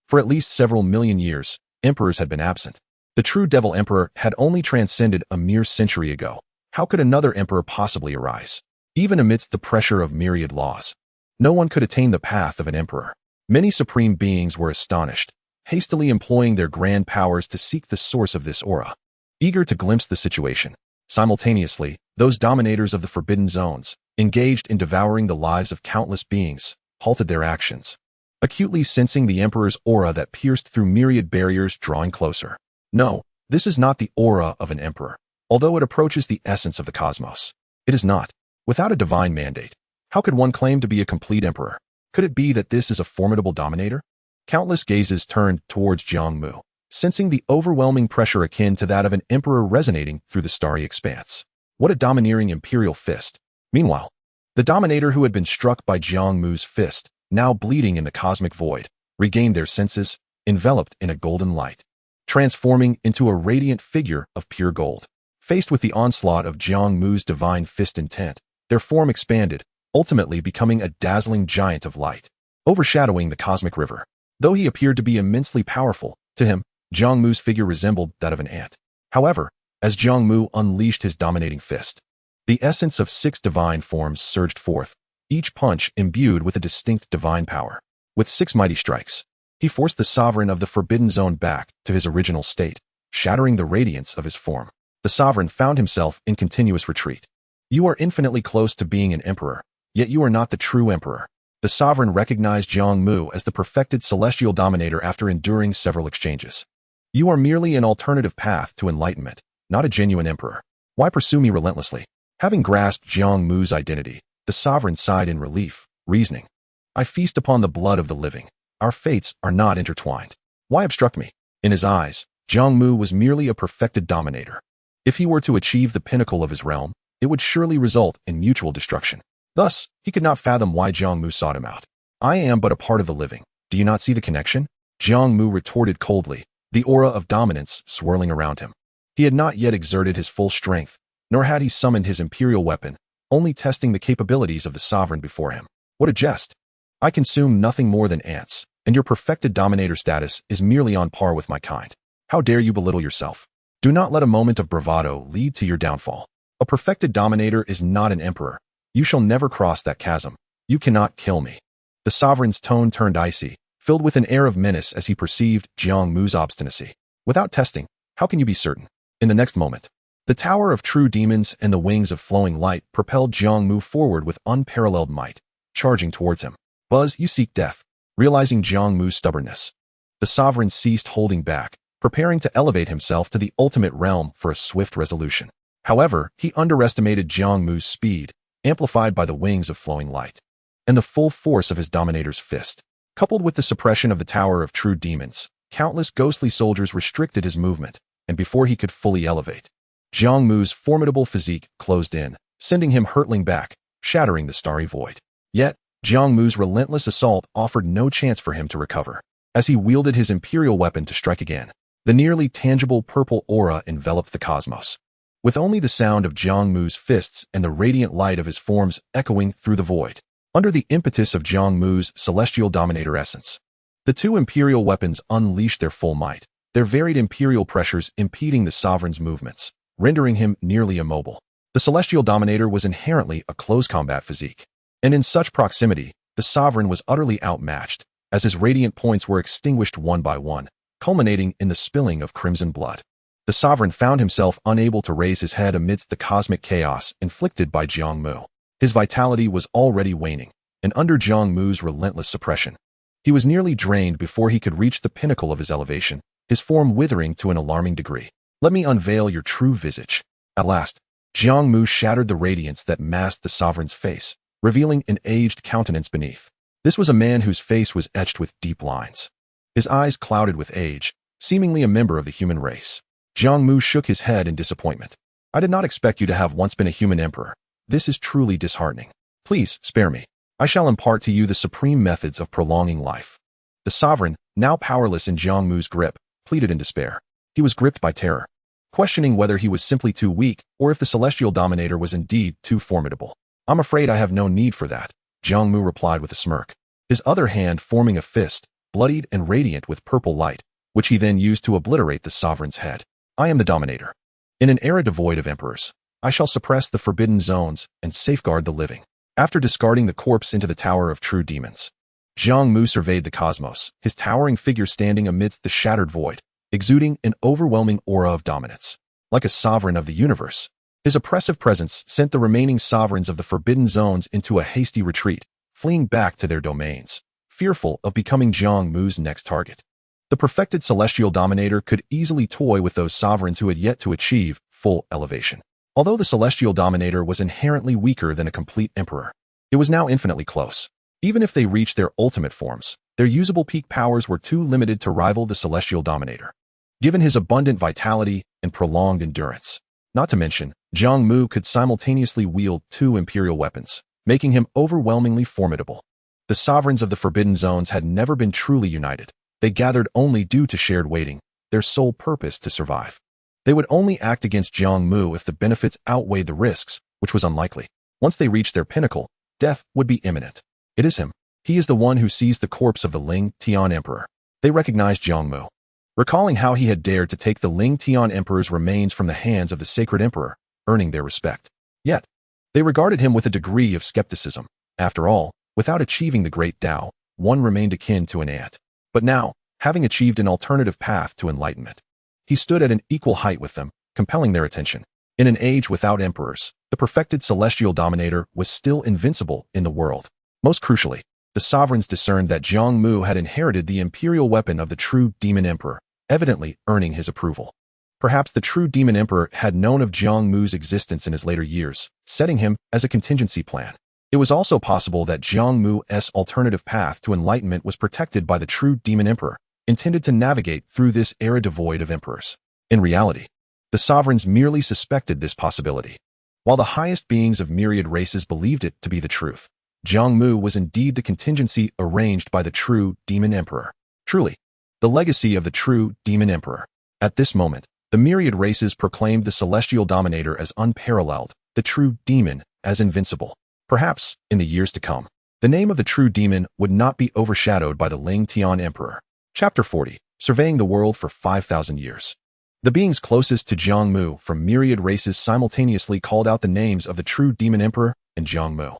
For at least several million years, emperors had been absent. The true Devil Emperor had only transcended a mere century ago. How could another emperor possibly arise? Even amidst the pressure of myriad laws, no one could attain the path of an emperor. Many supreme beings were astonished, hastily employing their grand powers to seek the source of this aura, eager to glimpse the situation. Simultaneously, those dominators of the Forbidden Zones, engaged in devouring the lives of countless beings, halted their actions, acutely sensing the Emperor's aura that pierced through myriad barriers, drawing closer. No, this is not the aura of an emperor, although it approaches the essence of the cosmos. It is not. Without a divine mandate, how could one claim to be a complete emperor? Could it be that this is a formidable dominator? Countless gazes turned towards Jiang Mu, sensing the overwhelming pressure akin to that of an emperor resonating through the starry expanse. What a domineering imperial fist. Meanwhile, the dominator who had been struck by Jiang Mu's fist, now bleeding in the cosmic void, regained their senses, enveloped in a golden light, transforming into a radiant figure of pure gold. Faced with the onslaught of Jiang Mu's divine fist intent, their form expanded, ultimately becoming a dazzling giant of light, overshadowing the cosmic river. Though he appeared to be immensely powerful, to him, Jiang Mu's figure resembled that of an ant. However, as Jiang Mu unleashed his dominating fist, the essence of 6 divine forms surged forth, each punch imbued with a distinct divine power. With 6 mighty strikes, he forced the sovereign of the Forbidden Zone back to his original state, shattering the radiance of his form. The sovereign found himself in continuous retreat. You are infinitely close to being an emperor, yet you are not the true emperor. The sovereign recognized Jiang Mu as the perfected celestial dominator after enduring several exchanges. You are merely an alternative path to enlightenment, not a genuine emperor. Why pursue me relentlessly? Having grasped Jiang Mu's identity, the sovereign sighed in relief, reasoning. I feast upon the blood of the living. Our fates are not intertwined. Why obstruct me? In his eyes, Jiang Mu was merely a perfected dominator. If he were to achieve the pinnacle of his realm, it would surely result in mutual destruction. Thus, he could not fathom why Jiang Mu sought him out. I am but a part of the living. Do you not see the connection? Jiang Mu retorted coldly, the aura of dominance swirling around him. He had not yet exerted his full strength, nor had he summoned his imperial weapon, only testing the capabilities of the sovereign before him. What a jest! I consume nothing more than ants, and your perfected dominator status is merely on par with my kind. How dare you belittle yourself? Do not let a moment of bravado lead to your downfall. A perfected dominator is not an emperor. You shall never cross that chasm. You cannot kill me. The sovereign's tone turned icy, filled with an air of menace as he perceived Jiang Mu's obstinacy. Without testing, how can you be certain? In the next moment, the tower of true demons and the wings of flowing light propelled Jiang Mu forward with unparalleled might, charging towards him. Buzz, you seek death. Realizing Jiang Mu's stubbornness, the sovereign ceased holding back, preparing to elevate himself to the ultimate realm for a swift resolution. However, he underestimated Jiang Mu's speed, amplified by the wings of flowing light, and the full force of his dominator's fist. Coupled with the suppression of the tower of true demons, countless ghostly soldiers restricted his movement, and before he could fully elevate, Jiang Mu's formidable physique closed in, sending him hurtling back, shattering the starry void. Yet, Jiang Mu's relentless assault offered no chance for him to recover. As he wielded his imperial weapon to strike again, the nearly tangible purple aura enveloped the cosmos, with only the sound of Jiang Mu's fists and the radiant light of his forms echoing through the void. Under the impetus of Jiang Mu's celestial dominator essence, the 2 imperial weapons unleashed their full might, their varied imperial pressures impeding the sovereign's movements, rendering him nearly immobile. The celestial dominator was inherently a close combat physique, and in such proximity, the sovereign was utterly outmatched, as his radiant points were extinguished one by one, culminating in the spilling of crimson blood. The sovereign found himself unable to raise his head amidst the cosmic chaos inflicted by Jiang Mu. His vitality was already waning, and under Jiang Mu's relentless suppression, he was nearly drained before he could reach the pinnacle of his elevation, his form withering to an alarming degree. "Let me unveil your true visage." At last, Jiang Mu shattered the radiance that masked the sovereign's face, revealing an aged countenance beneath. This was a man whose face was etched with deep lines, his eyes clouded with age, seemingly a member of the human race. Jiang Mu shook his head in disappointment. "I did not expect you to have once been a human emperor. This is truly disheartening. Please, spare me. I shall impart to you the supreme methods of prolonging life." The sovereign, now powerless in Jiang Mu's grip, pleaded in despair. He was gripped by terror, questioning whether he was simply too weak or if the celestial dominator was indeed too formidable. "I'm afraid I have no need for that," Jiang Mu replied with a smirk, his other hand forming a fist, bloodied and radiant with purple light, which he then used to obliterate the sovereign's head. "I am the dominator. In an era devoid of emperors, I shall suppress the forbidden zones and safeguard the living." After discarding the corpse into the Tower of True Demons, Jiang Mu surveyed the cosmos, his towering figure standing amidst the shattered void, exuding an overwhelming aura of dominance. Like a sovereign of the universe, his oppressive presence sent the remaining sovereigns of the forbidden zones into a hasty retreat, fleeing back to their domains, fearful of becoming Jiang Mu's next target. The perfected celestial dominator could easily toy with those sovereigns who had yet to achieve full elevation. Although the celestial dominator was inherently weaker than a complete emperor, it was now infinitely close. Even if they reached their ultimate forms, their usable peak powers were too limited to rival the celestial dominator, given his abundant vitality and prolonged endurance. Not to mention, Jiang Mu could simultaneously wield two imperial weapons, making him overwhelmingly formidable. The sovereigns of the Forbidden Zones had never been truly united. They gathered only due to shared waiting, their sole purpose to survive. They would only act against Jiang Mu if the benefits outweighed the risks, which was unlikely. Once they reached their pinnacle, death would be imminent. It is him. He is the one who seized the corpse of the Ling Tian Emperor. They recognized Jiang Mu. Recalling how he had dared to take the Ling Tian Emperor's remains from the hands of the sacred emperor, earning their respect. Yet, they regarded him with a degree of skepticism. After all, without achieving the great Tao, one remained akin to an ant. But now, having achieved an alternative path to enlightenment, he stood at an equal height with them, compelling their attention. In an age without emperors, the perfected celestial dominator was still invincible in the world. Most crucially, the sovereigns discerned that Jiang Mu had inherited the imperial weapon of the true demon emperor, evidently earning his approval. Perhaps the true demon emperor had known of Jiang Mu's existence in his later years, setting him as a contingency plan. It was also possible that Jiang Mu's alternative path to enlightenment was protected by the true demon emperor, intended to navigate through this era devoid of emperors. In reality, the sovereigns merely suspected this possibility, while the highest beings of myriad races believed it to be the truth. Jiang Mu was indeed the contingency arranged by the true demon emperor. Truly, the legacy of the true demon emperor. At this moment, the myriad races proclaimed the celestial dominator as unparalleled, the true demon as invincible. Perhaps, in the years to come, the name of the true demon would not be overshadowed by the Ling Tian Emperor. Chapter 40. Surveying the world for 5,000 years. The beings closest to Jiang Mu from myriad races simultaneously called out the names of the true demon emperor and Jiang Mu.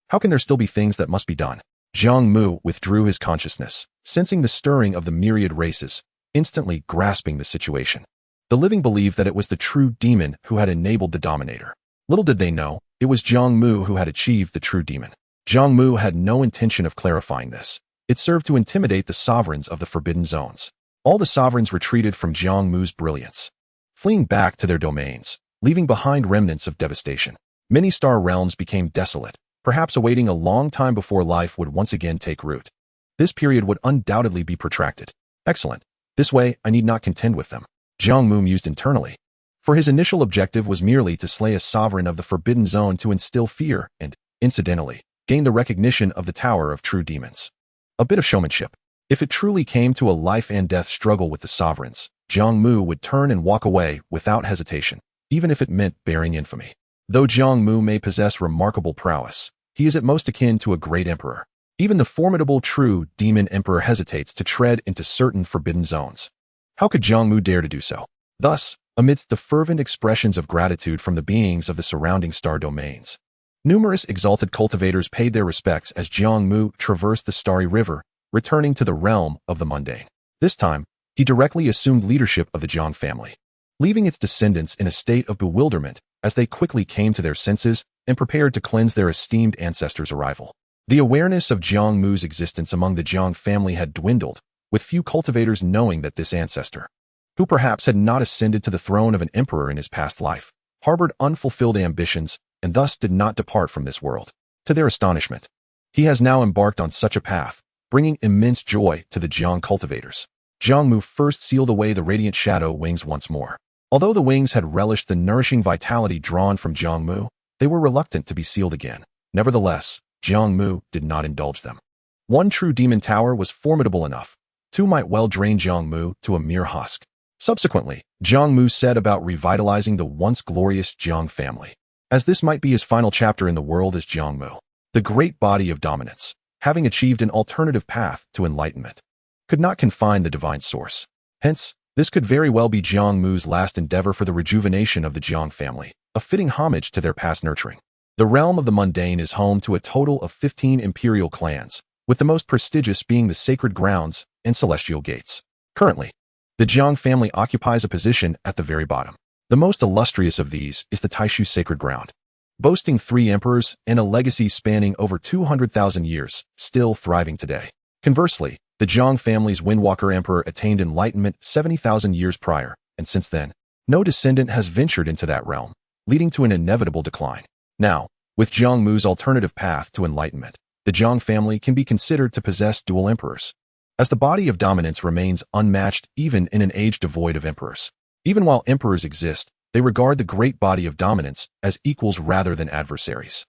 How can there still be things that must be done? Jiang Mu withdrew his consciousness, sensing the stirring of the myriad races, instantly grasping the situation. The living believed that it was the true demon who had enabled the dominator. Little did they know, it was Jiang Mu who had achieved the true demon. Jiang Mu had no intention of clarifying this. It served to intimidate the sovereigns of the Forbidden Zones. All the sovereigns retreated from Jiang Mu's brilliance, fleeing back to their domains, leaving behind remnants of devastation. Many star realms became desolate, perhaps awaiting a long time before life would once again take root. This period would undoubtedly be protracted. Excellent. This way, I need not contend with them, Jiang Mu mused internally. For his initial objective was merely to slay a sovereign of the Forbidden Zone to instill fear and, incidentally, gain the recognition of the Tower of True Demons. A bit of showmanship. If it truly came to a life-and-death struggle with the sovereigns, Jiang Mu would turn and walk away without hesitation, even if it meant bearing infamy. Though Jiang Mu may possess remarkable prowess, he is at most akin to a great emperor. Even the formidable true demon emperor hesitates to tread into certain forbidden zones. How could Jiang Mu dare to do so? Thus, amidst the fervent expressions of gratitude from the beings of the surrounding star domains, numerous exalted cultivators paid their respects as Jiang Mu traversed the starry river, returning to the realm of the mundane. This time, he directly assumed leadership of the Jiang family, leaving its descendants in a state of bewilderment as they quickly came to their senses and prepared to cleanse their esteemed ancestors' arrival. The awareness of Jiang Mu's existence among the Jiang family had dwindled, with few cultivators knowing that this ancestor, who perhaps had not ascended to the throne of an emperor in his past life, harbored unfulfilled ambitions and thus did not depart from this world. To their astonishment, he has now embarked on such a path, bringing immense joy to the Jiang cultivators. Jiang Mu first sealed away the radiant shadow wings once more. Although the wings had relished the nourishing vitality drawn from Jiang Mu, they were reluctant to be sealed again. Nevertheless, Jiang Mu did not indulge them. One true demon tower was formidable enough. Two might well drain Jiang Mu to a mere husk. Subsequently, Jiang Mu set about revitalizing the once glorious Jiang family, as this might be his final chapter in the world as Jiang Mu. The great body of dominance, having achieved an alternative path to enlightenment, could not confine the divine source. Hence, this could very well be Jiang Mu's last endeavor for the rejuvenation of the Jiang family, a fitting homage to their past nurturing. The realm of the mundane is home to a total of 15 imperial clans, with the most prestigious being the Sacred Grounds and Celestial Gates. Currently, the Jiang family occupies a position at the very bottom. The most illustrious of these is the Taishu Sacred Ground, boasting 3 emperors and a legacy spanning over 200,000 years, still thriving today. Conversely, the Jiang family's Windwalker Emperor attained enlightenment 70,000 years prior, and since then, no descendant has ventured into that realm, leading to an inevitable decline. Now, with Jiang Mu's alternative path to enlightenment, the Jiang family can be considered to possess dual emperors, as the body of dominance remains unmatched even in an age devoid of emperors. Even while emperors exist, they regard the great body of dominance as equals rather than adversaries.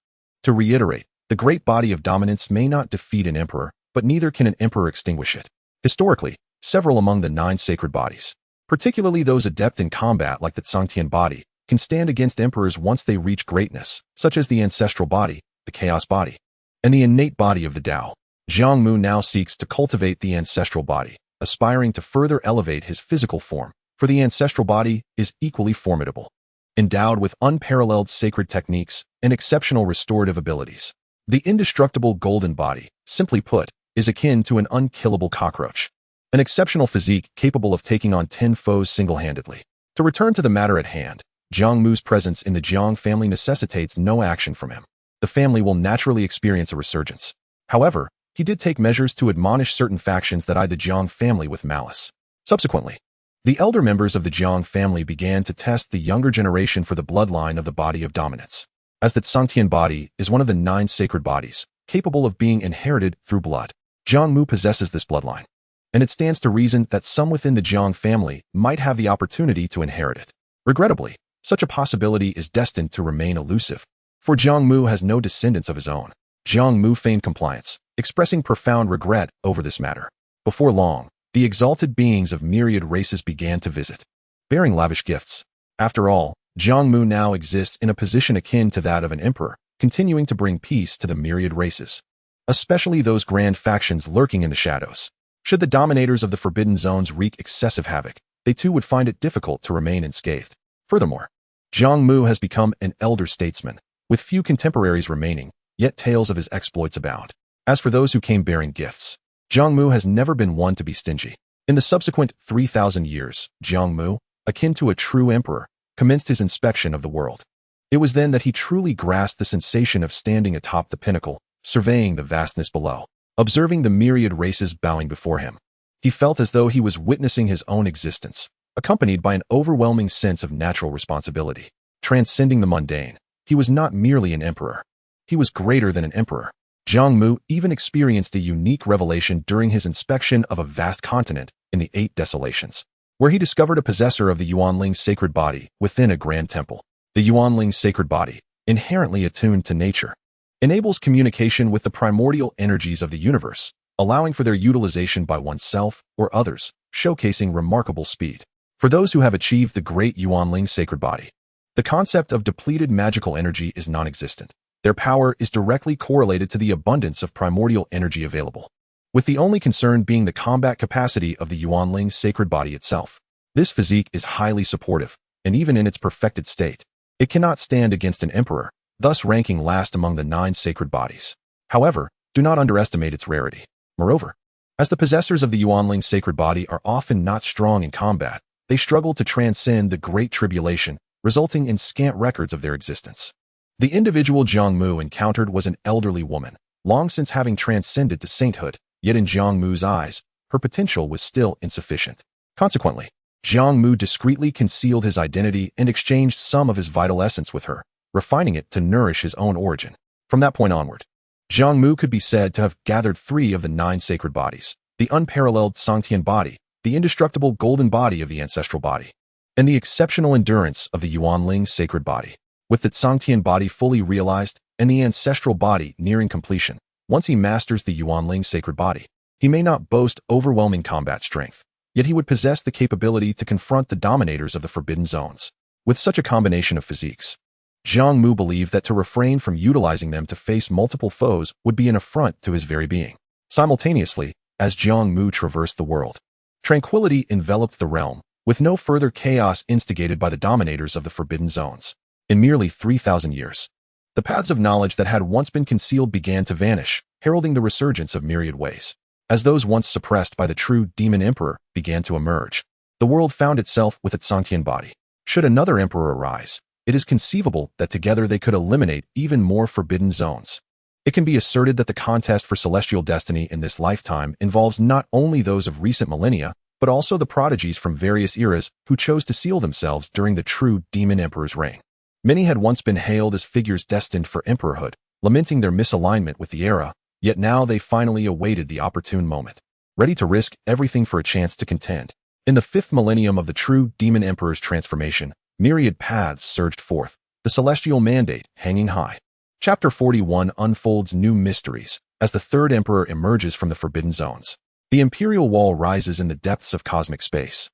To reiterate, the great body of dominance may not defeat an emperor, but neither can an emperor extinguish it. Historically, several among the 9 sacred bodies, particularly those adept in combat like the Xianxian body, can stand against emperors once they reach greatness, such as the ancestral body, the chaos body, and the innate body of the Tao. Jiang Mu now seeks to cultivate the ancestral body, aspiring to further elevate his physical form, for the ancestral body is equally formidable, endowed with unparalleled sacred techniques and exceptional restorative abilities. The indestructible golden body, simply put, is akin to an unkillable cockroach, an exceptional physique capable of taking on 10 foes single-handedly. To return to the matter at hand, Jiang Mu's presence in the Jiang family necessitates no action from him. The family will naturally experience a resurgence. However, he did take measures to admonish certain factions that eyed the Jiang family with malice. Subsequently, the elder members of the Jiang family began to test the younger generation for the bloodline of the body of dominance, as the Xianxian body is one of the 9 sacred bodies, capable of being inherited through blood. Jiang Mu possesses this bloodline, and it stands to reason that some within the Jiang family might have the opportunity to inherit it. Regrettably, such a possibility is destined to remain elusive, for Jiang Mu has no descendants of his own. Jiang Mu feigned compliance, expressing profound regret over this matter. Before long, the exalted beings of myriad races began to visit, bearing lavish gifts. After all, Jiang Mu now exists in a position akin to that of an emperor, continuing to bring peace to the myriad races, especially those grand factions lurking in the shadows. Should the dominators of the Forbidden Zones wreak excessive havoc, they too would find it difficult to remain unscathed. Furthermore, Jiang Mu has become an elder statesman, with few contemporaries remaining, yet tales of his exploits abound. As for those who came bearing gifts, Jiang Mu has never been one to be stingy. In the subsequent 3,000 years, Jiang Mu, akin to a true emperor, commenced his inspection of the world. It was then that he truly grasped the sensation of standing atop the pinnacle, surveying the vastness below, observing the myriad races bowing before him. He felt as though he was witnessing his own existence, accompanied by an overwhelming sense of natural responsibility. Transcending the mundane, he was not merely an emperor. He was greater than an emperor. Jiang Mu even experienced a unique revelation during his inspection of a vast continent in the 8 Desolations, where he discovered a possessor of the Yuanling sacred body within a grand temple. The Yuanling sacred body, inherently attuned to nature, enables communication with the primordial energies of the universe, allowing for their utilization by oneself or others, showcasing remarkable speed. For those who have achieved the great Yuanling sacred body, the concept of depleted magical energy is non-existent. Their power is directly correlated to the abundance of primordial energy available. with the only concern being the combat capacity of the Yuanling's sacred body itself. This physique is highly supportive, and even in its perfected state, it cannot stand against an emperor, thus ranking last among the 9 sacred bodies. However, do not underestimate its rarity. Moreover, as the possessors of the Yuanling's sacred body are often not strong in combat, they struggle to transcend the Great Tribulation, resulting in scant records of their existence. The individual Jiang Mu encountered was an elderly woman, long since having transcended to sainthood, yet in Jiang Mu's eyes, her potential was still insufficient. Consequently, Jiang Mu discreetly concealed his identity and exchanged some of his vital essence with her, refining it to nourish his own origin. From that point onward, Jiang Mu could be said to have gathered 3 of the 9 sacred bodies: the unparalleled Xianxian body, the indestructible golden body of the ancestral body, and the exceptional endurance of the Yuanling's sacred body. With the Xianxian body fully realized and the ancestral body nearing completion, once he masters the Yuanling's sacred body, he may not boast overwhelming combat strength, yet he would possess the capability to confront the dominators of the Forbidden Zones. With such a combination of physiques, Jiang Mu believed that to refrain from utilizing them to face multiple foes would be an affront to his very being. Simultaneously, as Jiang Mu traversed the world, tranquility enveloped the realm, with no further chaos instigated by the dominators of the Forbidden Zones. In merely 3,000 years, the paths of knowledge that had once been concealed began to vanish, heralding the resurgence of myriad ways. As those once suppressed by the true demon emperor began to emerge, the world found itself with its Xianxian body. Should another emperor arise, it is conceivable that together they could eliminate even more forbidden zones. It can be asserted that the contest for celestial destiny in this lifetime involves not only those of recent millennia, but also the prodigies from various eras who chose to seal themselves during the true demon emperor's reign. Many had once been hailed as figures destined for emperorhood, lamenting their misalignment with the era, yet now they finally awaited the opportune moment, ready to risk everything for a chance to contend. In the 5th millennium of the true demon emperor's transformation, myriad paths surged forth, the celestial mandate hanging high. Chapter 41 unfolds new mysteries as the 3rd emperor emerges from the Forbidden Zones. The imperial wall rises in the depths of cosmic space,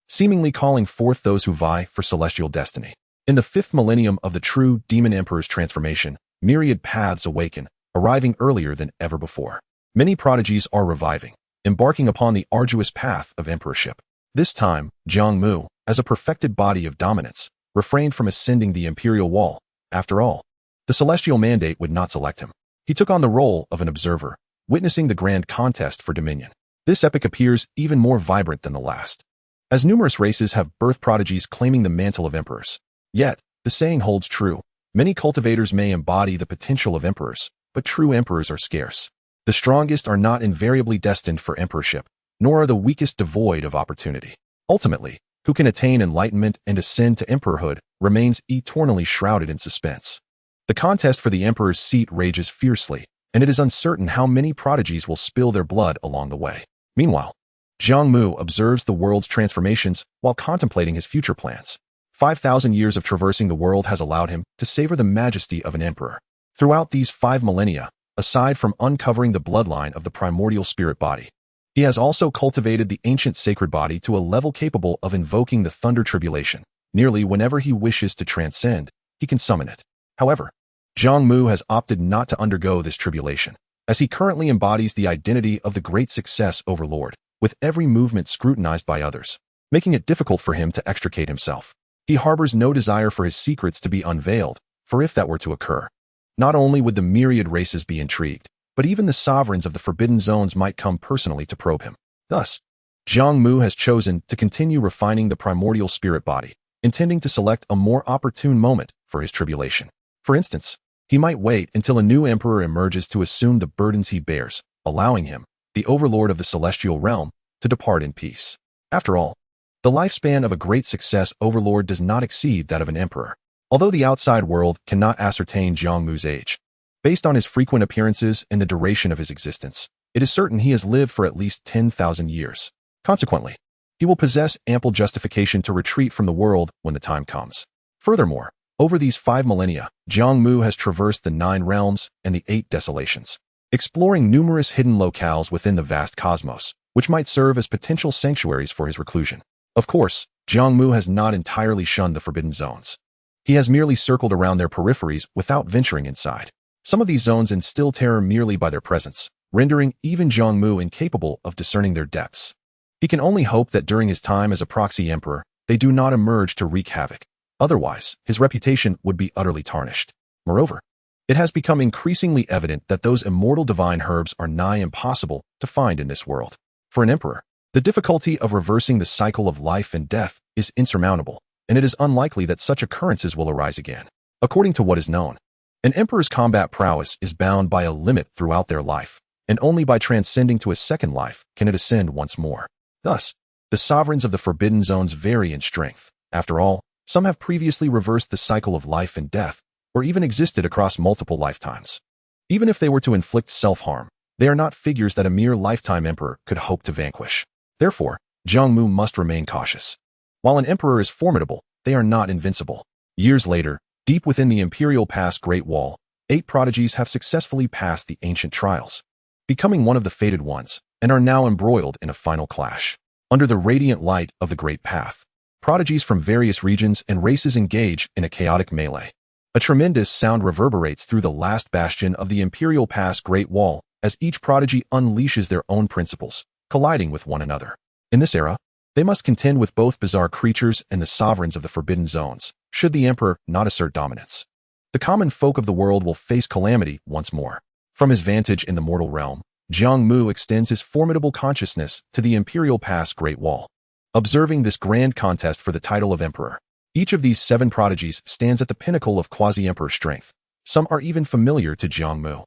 seemingly calling forth those who vie for celestial destiny. In the 5th millennium of the true demon emperor's transformation, myriad paths awaken, arriving earlier than ever before. Many prodigies are reviving, embarking upon the arduous path of emperorship. This time, Jiang Mu, as a perfected body of dominance, refrained from ascending the imperial wall. After all, the celestial mandate would not select him. He took on the role of an observer, witnessing the grand contest for dominion. This epic appears even more vibrant than the last, as numerous races have birthed prodigies claiming the mantle of emperors. Yet, the saying holds true: many cultivators may embody the potential of emperors, but true emperors are scarce. The strongest are not invariably destined for emperorship, nor are the weakest devoid of opportunity. Ultimately, who can attain enlightenment and ascend to emperorhood remains eternally shrouded in suspense. The contest for the emperor's seat rages fiercely, and it is uncertain how many prodigies will spill their blood along the way. Meanwhile, Jiang Mu observes the world's transformations while contemplating his future plans. 5,000 years of traversing the world has allowed him to savor the majesty of an emperor. Throughout these 5 millennia, aside from uncovering the bloodline of the primordial spirit body, he has also cultivated the ancient sacred body to a level capable of invoking the thunder tribulation. Nearly whenever he wishes to transcend, he can summon it. However, Jiang Mu has opted not to undergo this tribulation, as he currently embodies the identity of the great success overlord, with every movement scrutinized by others, making it difficult for him to extricate himself. He harbors no desire for his secrets to be unveiled, for if that were to occur, not only would the myriad races be intrigued, but even the sovereigns of the Forbidden Zones might come personally to probe him. Thus, Jiang Mu has chosen to continue refining the primordial spirit body, intending to select a more opportune moment for his tribulation. For instance, he might wait until a new emperor emerges to assume the burdens he bears, allowing him, the overlord of the celestial realm, to depart in peace. After all, the lifespan of a great success overlord does not exceed that of an emperor. Although the outside world cannot ascertain Jiang Mu's age, based on his frequent appearances and the duration of his existence, it is certain he has lived for at least 10,000 years. Consequently, he will possess ample justification to retreat from the world when the time comes. Furthermore, over these 5 millennia, Jiang Mu has traversed the 9 realms and the 8 desolations, exploring numerous hidden locales within the vast cosmos, which might serve as potential sanctuaries for his reclusion. Of course, Jiang Mu has not entirely shunned the Forbidden Zones. He has merely circled around their peripheries without venturing inside. Some of these zones instill terror merely by their presence, rendering even Jiang Mu incapable of discerning their depths. He can only hope that during his time as a proxy emperor, they do not emerge to wreak havoc. Otherwise, his reputation would be utterly tarnished. Moreover, it has become increasingly evident that those immortal divine herbs are nigh impossible to find in this world. For an emperor, the difficulty of reversing the cycle of life and death is insurmountable, and it is unlikely that such occurrences will arise again. According to what is known, an emperor's combat prowess is bound by a limit throughout their life, and only by transcending to a second life can it ascend once more. Thus, the sovereigns of the Forbidden Zones vary in strength. After all, some have previously reversed the cycle of life and death, or even existed across multiple lifetimes. Even if they were to inflict self-harm, they are not figures that a mere lifetime emperor could hope to vanquish. Therefore, Jiang Mu must remain cautious. While an emperor is formidable, they are not invincible. Years later, deep within the Imperial Pass Great Wall, 8 prodigies have successfully passed the ancient trials, becoming one of the fated ones, and are now embroiled in a final clash. Under the radiant light of the Great Path, prodigies from various regions and races engage in a chaotic melee. A tremendous sound reverberates through the last bastion of the Imperial Pass Great Wall as each prodigy unleashes their own principles, colliding with one another. In this era, they must contend with both bizarre creatures and the sovereigns of the Forbidden Zones, should the Emperor not assert dominance. The common folk of the world will face calamity once more. From his vantage in the mortal realm, Jiang Mu extends his formidable consciousness to the Imperial Pass Great Wall. Observing this grand contest for the title of Emperor, each of these 7 prodigies stands at the pinnacle of quasi-emperor strength. Some are even familiar to Jiang Mu,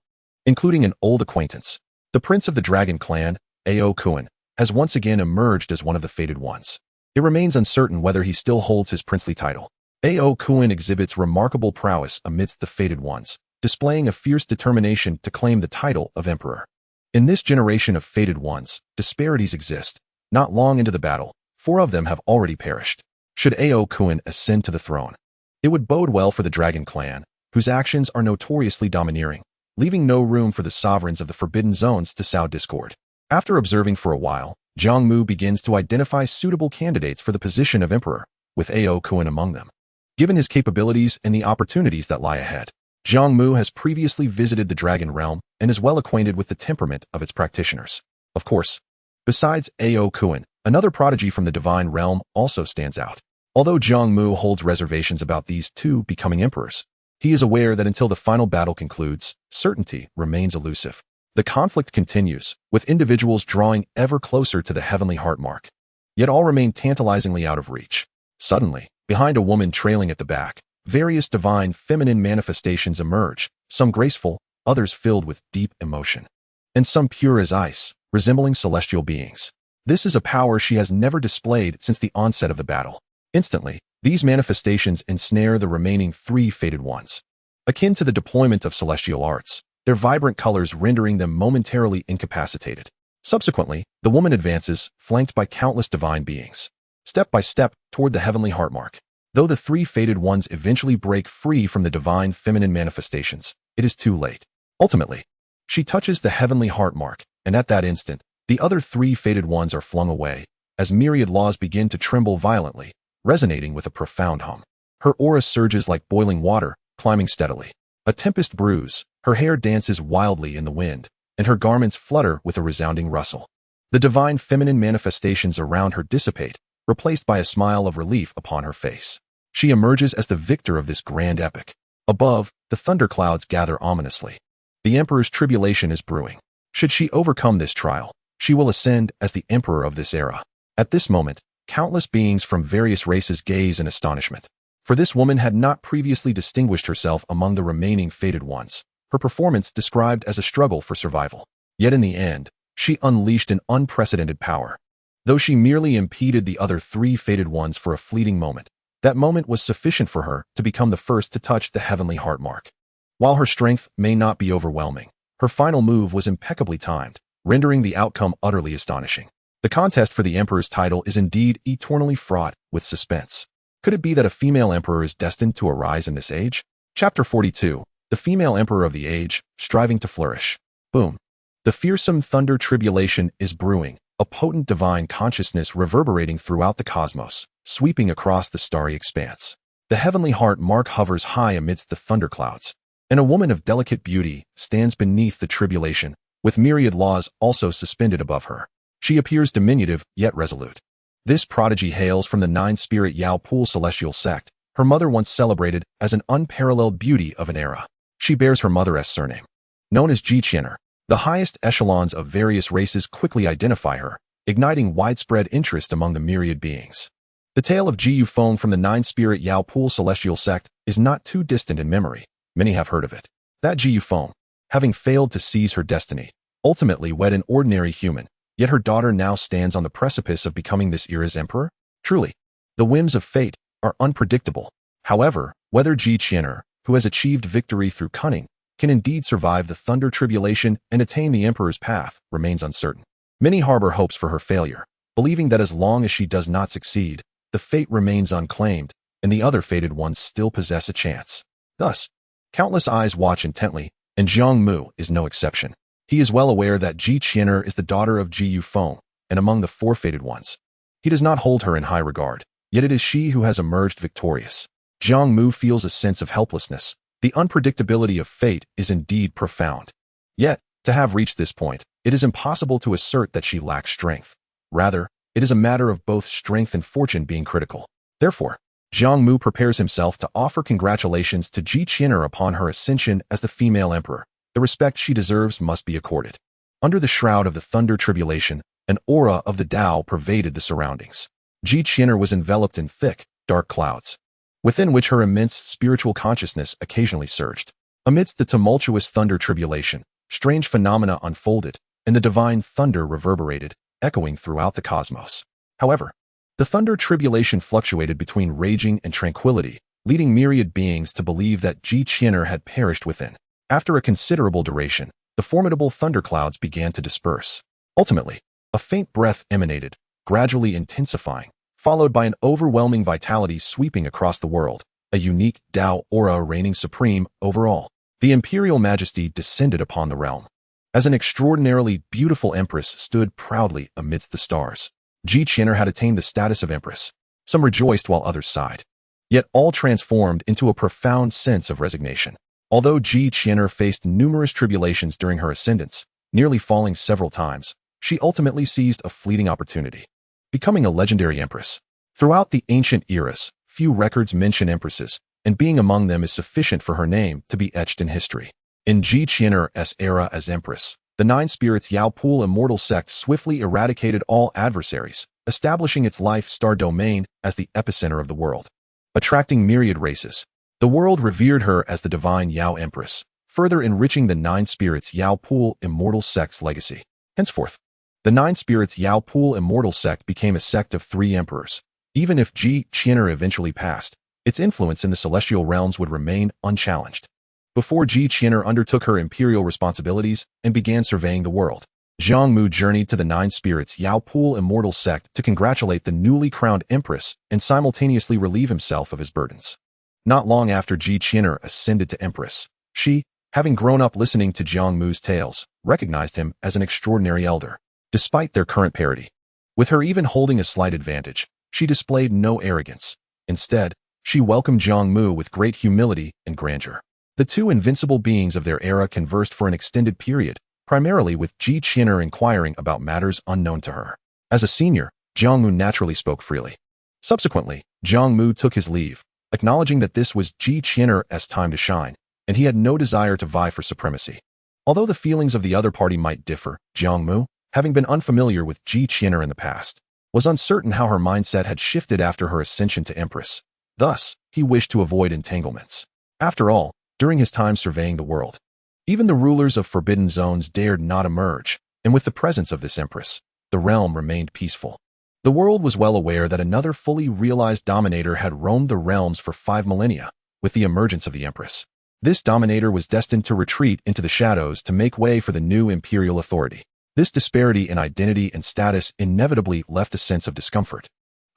including an old acquaintance. The prince of the Dragon Clan, Ao Kuan, has once again emerged as one of the fated ones. It remains uncertain whether he still holds his princely title. Ao Kuan exhibits remarkable prowess amidst the fated ones, displaying a fierce determination to claim the title of emperor. In this generation of fated ones, disparities exist. Not long into the battle, 4 of them have already perished. Should Ao Kuan ascend to the throne, it would bode well for the Dragon Clan, whose actions are notoriously domineering, leaving no room for the sovereigns of the Forbidden Zones to sow discord. After observing for a while, Jiang Mu begins to identify suitable candidates for the position of emperor, with Ao Kuan among them. Given his capabilities and the opportunities that lie ahead, Jiang Mu has previously visited the Dragon Realm and is well acquainted with the temperament of its practitioners. Of course, besides Ao Kuan, another prodigy from the Divine Realm also stands out. Although Jiang Mu holds reservations about these 2 becoming emperors, he is aware that until the final battle concludes, certainty remains elusive. The conflict continues, with individuals drawing ever closer to the heavenly heart mark, yet all remain tantalizingly out of reach. Suddenly, behind a woman trailing at the back, various divine feminine manifestations emerge, some graceful, others filled with deep emotion, and some pure as ice, resembling celestial beings. This is a power she has never displayed since the onset of the battle. Instantly, these manifestations ensnare the remaining 3 fated ones. Akin to the deployment of celestial arts, their vibrant colors rendering them momentarily incapacitated. Subsequently, the woman advances, flanked by countless divine beings, step by step toward the heavenly heart mark. Though the 3 fated ones eventually break free from the divine feminine manifestations, it is too late. Ultimately, she touches the heavenly heart mark, and at that instant, the other 3 fated ones are flung away, as myriad laws begin to tremble violently, resonating with a profound hum. Her aura surges like boiling water, climbing steadily. A tempest brews, her hair dances wildly in the wind, and her garments flutter with a resounding rustle. The divine feminine manifestations around her dissipate, replaced by a smile of relief upon her face. She emerges as the victor of this grand epic. Above, the thunderclouds gather ominously. The emperor's tribulation is brewing. Should she overcome this trial, she will ascend as the emperor of this era. At this moment, countless beings from various races gaze in astonishment. For this woman had not previously distinguished herself among the remaining fated ones, her performance described as a struggle for survival. Yet in the end, she unleashed an unprecedented power. Though she merely impeded the other 3 fated ones for a fleeting moment, that moment was sufficient for her to become the first to touch the heavenly heart mark. While her strength may not be overwhelming, her final move was impeccably timed, rendering the outcome utterly astonishing. The contest for the emperor's title is indeed eternally fraught with suspense. Could it be that a female emperor is destined to arise in this age? Chapter 42. The female emperor of the age, striving to flourish. Boom. The fearsome thunder tribulation is brewing, a potent divine consciousness reverberating throughout the cosmos, sweeping across the starry expanse. The heavenly heart mark hovers high amidst the thunderclouds, and a woman of delicate beauty stands beneath the tribulation, with myriad laws also suspended above her. She appears diminutive yet resolute. This prodigy hails from the nine-spirit Yao Pool celestial sect, her mother once celebrated as an unparalleled beauty of an era. She bears her mother's surname. Known as Jiqianer, the highest echelons of various races quickly identify her, igniting widespread interest among the myriad beings. The tale of Jiu Feng from the nine-spirit Yao Pool celestial sect is not too distant in memory. Many have heard of it. That Jiu Feng, having failed to seize her destiny, ultimately wed an ordinary human, yet her daughter now stands on the precipice of becoming this era's emperor? Truly, the whims of fate are unpredictable. However, whether Jiqianer, who has achieved victory through cunning, can indeed survive the thunder tribulation and attain the emperor's path remains uncertain. Many harbor hopes for her failure, believing that as long as she does not succeed, the fate remains unclaimed, and the other fated ones still possess a chance. Thus, countless eyes watch intently, and Jiang Mu is no exception. He is well aware that Jiqianer is the daughter of Jiu Feng, and among the four fated ones. He does not hold her in high regard, yet it is she who has emerged victorious. Jiang Mu feels a sense of helplessness. The unpredictability of fate is indeed profound. Yet, to have reached this point, it is impossible to assert that she lacks strength. Rather, it is a matter of both strength and fortune being critical. Therefore, Jiang Mu prepares himself to offer congratulations to Jiqianer upon her ascension as the female emperor. The respect she deserves must be accorded. Under the shroud of the thunder tribulation, an aura of the Tao pervaded the surroundings. Jiqianer was enveloped in thick, dark clouds, within which her immense spiritual consciousness occasionally surged. Amidst the tumultuous thunder tribulation, strange phenomena unfolded, and the divine thunder reverberated, echoing throughout the cosmos. However, the thunder tribulation fluctuated between raging and tranquility, leading myriad beings to believe that Jiqianer had perished within. After a considerable duration, the formidable thunderclouds began to disperse. Ultimately, a faint breath emanated, gradually intensifying, followed by an overwhelming vitality sweeping across the world, a unique Tao aura reigning supreme over all. The imperial majesty descended upon the realm. As an extraordinarily beautiful empress stood proudly amidst the stars. Jiqianer had attained the status of empress. Some rejoiced while others sighed. Yet all transformed into a profound sense of resignation. Although Jiqianer faced numerous tribulations during her ascendance, nearly falling several times, she ultimately seized a fleeting opportunity, becoming a legendary empress. Throughout the ancient eras, few records mention empresses, and being among them is sufficient for her name to be etched in history. In Jiqianer's era as empress, the Nine Spirits Yao Pool immortal sect swiftly eradicated all adversaries, establishing its life-star domain as the epicenter of the world. Attracting myriad races, the world revered her as the divine Yao Empress, further enriching the Nine Spirits Yao Pool immortal sect's legacy. Henceforth, the Nine Spirits Yao Pool immortal sect became a sect of three emperors. Even if Jiqianer eventually passed, its influence in the celestial realms would remain unchallenged. Before Jiqianer undertook her imperial responsibilities and began surveying the world, Jiang Mu journeyed to the Nine Spirits Yao Pool immortal sect to congratulate the newly crowned empress and simultaneously relieve himself of his burdens. Not long after Jiqianer ascended to empress, she, having grown up listening to Jiang Mu's tales, recognized him as an extraordinary elder. Despite their current parity, with her even holding a slight advantage, she displayed no arrogance. Instead, she welcomed Jiang Mu with great humility and grandeur. The two invincible beings of their era conversed for an extended period, primarily with Jiqianer inquiring about matters unknown to her. As a senior, Jiang Mu naturally spoke freely. Subsequently, Jiang Mu took his leave, acknowledging that this was Jiqianer's time to shine, and he had no desire to vie for supremacy. Although the feelings of the other party might differ, Jiang Mu, having been unfamiliar with Jiqianer in the past, was uncertain how her mindset had shifted after her ascension to empress. Thus, he wished to avoid entanglements. After all, during his time surveying the world, even the rulers of forbidden zones dared not emerge, and with the presence of this empress, the realm remained peaceful. The world was well aware that another fully realized dominator had roamed the realms for 5 millennia, with the emergence of the empress. This dominator was destined to retreat into the shadows to make way for the new imperial authority. This disparity in identity and status inevitably left a sense of discomfort.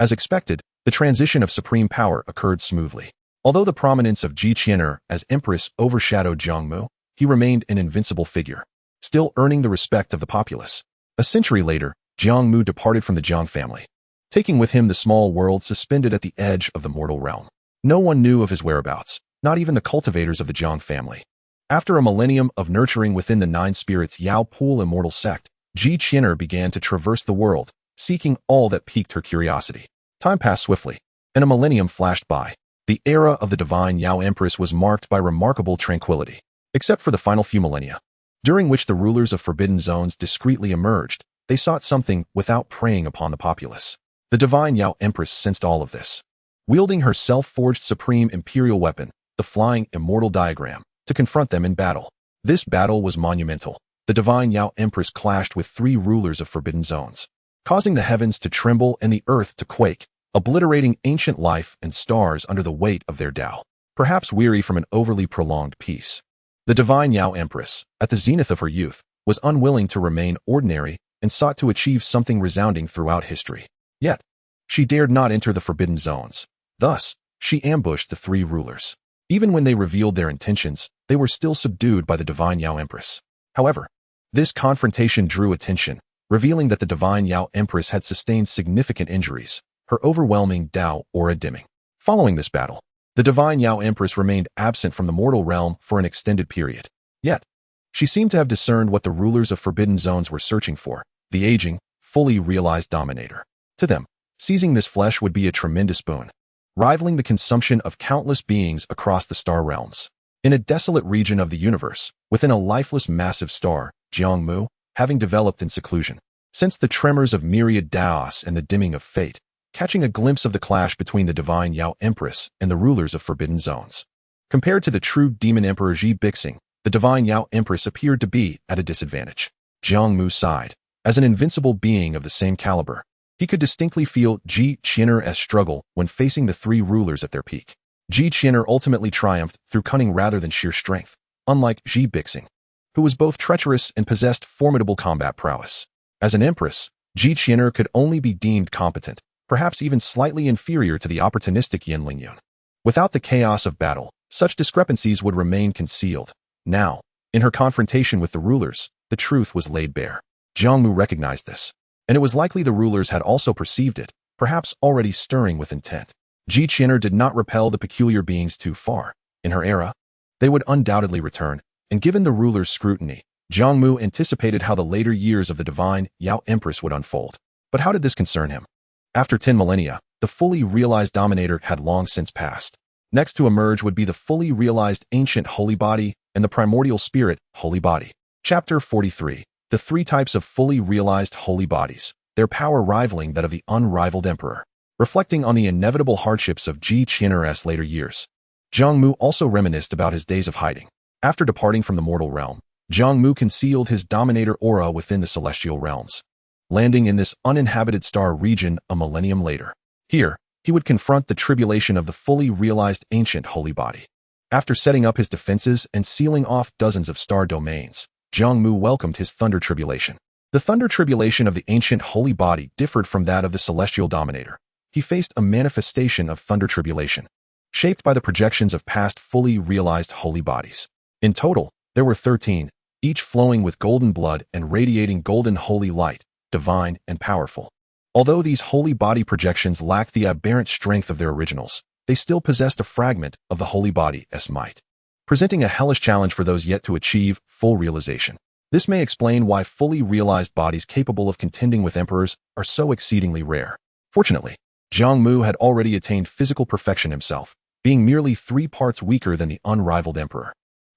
As expected, the transition of supreme power occurred smoothly. Although the prominence of Jiqianer as empress overshadowed Jiang Mu, he remained an invincible figure, still earning the respect of the populace. A century later, Jiang Mu departed from the Jiang family, taking with him the small world suspended at the edge of the mortal realm. No one knew of his whereabouts, not even the cultivators of the Jiang family. After a millennium of nurturing within the nine spirits Yao Pool immortal sect, Ji Qin'er began to traverse the world, seeking all that piqued her curiosity. Time passed swiftly, and a millennium flashed by. The era of the divine Yao Empress was marked by remarkable tranquility, except for the final few millennia, during which the rulers of forbidden zones discreetly emerged. They sought something without preying upon the populace. The divine Yao Empress sensed all of this. Wielding her self-forged supreme imperial weapon, the flying immortal diagram, to confront them in battle. This battle was monumental. The divine Yao Empress clashed with three rulers of forbidden zones, causing the heavens to tremble and the earth to quake, obliterating ancient life and stars under the weight of their Tao. Perhaps weary from an overly prolonged peace, the divine Yao Empress, at the zenith of her youth, was unwilling to remain ordinary and sought to achieve something resounding throughout history. Yet, she dared not enter the forbidden zones. Thus, she ambushed the three rulers. Even when they revealed their intentions, they were still subdued by the divine Yao Empress. However, this confrontation drew attention, revealing that the divine Yao Empress had sustained significant injuries, her overwhelming Tao aura dimming. Following this battle, the divine Yao Empress remained absent from the mortal realm for an extended period. Yet, she seemed to have discerned what the rulers of forbidden zones were searching for: the aging, fully realized dominator. To them, seizing this flesh would be a tremendous boon, rivaling the consumption of countless beings across the star realms. In a desolate region of the universe, within a lifeless massive star, Jiang Mu, having developed in seclusion, sensed the tremors of myriad Daos and the dimming of fate, catching a glimpse of the clash between the divine Yao Empress and the rulers of forbidden zones. Compared to the true demon emperor Ji Bixing, the divine Yao Empress appeared to be at a disadvantage. Jiang Mu sighed. As an invincible being of the same caliber, he could distinctly feel Ji Qin'er's struggle when facing the three rulers at their peak. Ji Qin'er ultimately triumphed through cunning rather than sheer strength, unlike Ji Bixing, who was both treacherous and possessed formidable combat prowess. As an empress, Ji Qin'er could only be deemed competent, perhaps even slightly inferior to the opportunistic Yin Lingyun. Without the chaos of battle, such discrepancies would remain concealed. Now, in her confrontation with the rulers, the truth was laid bare. Jiang Mu recognized this, and it was likely the rulers had also perceived it, perhaps already stirring with intent. Ji Qin'er did not repel the peculiar beings too far. In her era, they would undoubtedly return, and given the ruler's scrutiny, Jiang Mu anticipated how the later years of the divine Yao Empress would unfold. But how did this concern him? After 10 millennia, the fully realized dominator had long since passed. Next to emerge would be the fully realized ancient holy body and the primordial spirit holy body. Chapter 43. The three types of fully realized holy bodies, their power rivaling that of the unrivaled emperor. Reflecting on the inevitable hardships of Ji Qin'er's later years, Jiang Mu also reminisced about his days of hiding. After departing from the mortal realm, Jiang Mu concealed his dominator aura within the celestial realms, landing in this uninhabited star region a millennium later. Here, he would confront the tribulation of the fully realized ancient holy body. After setting up his defenses and sealing off dozens of star domains, Jiang Mu welcomed his thunder tribulation. The thunder tribulation of the ancient holy body differed from that of the celestial dominator. He faced a manifestation of thunder tribulation, shaped by the projections of past fully realized holy bodies. In total, there were 13, each flowing with golden blood and radiating golden holy light, divine and powerful. Although these holy body projections lacked the aberrant strength of their originals, they still possessed a fragment of the holy body's might, presenting a hellish challenge for those yet to achieve full realization. This may explain why fully realized bodies capable of contending with emperors are so exceedingly rare. Fortunately, Jiang Mu had already attained physical perfection himself, being merely 3 parts weaker than the unrivaled emperor,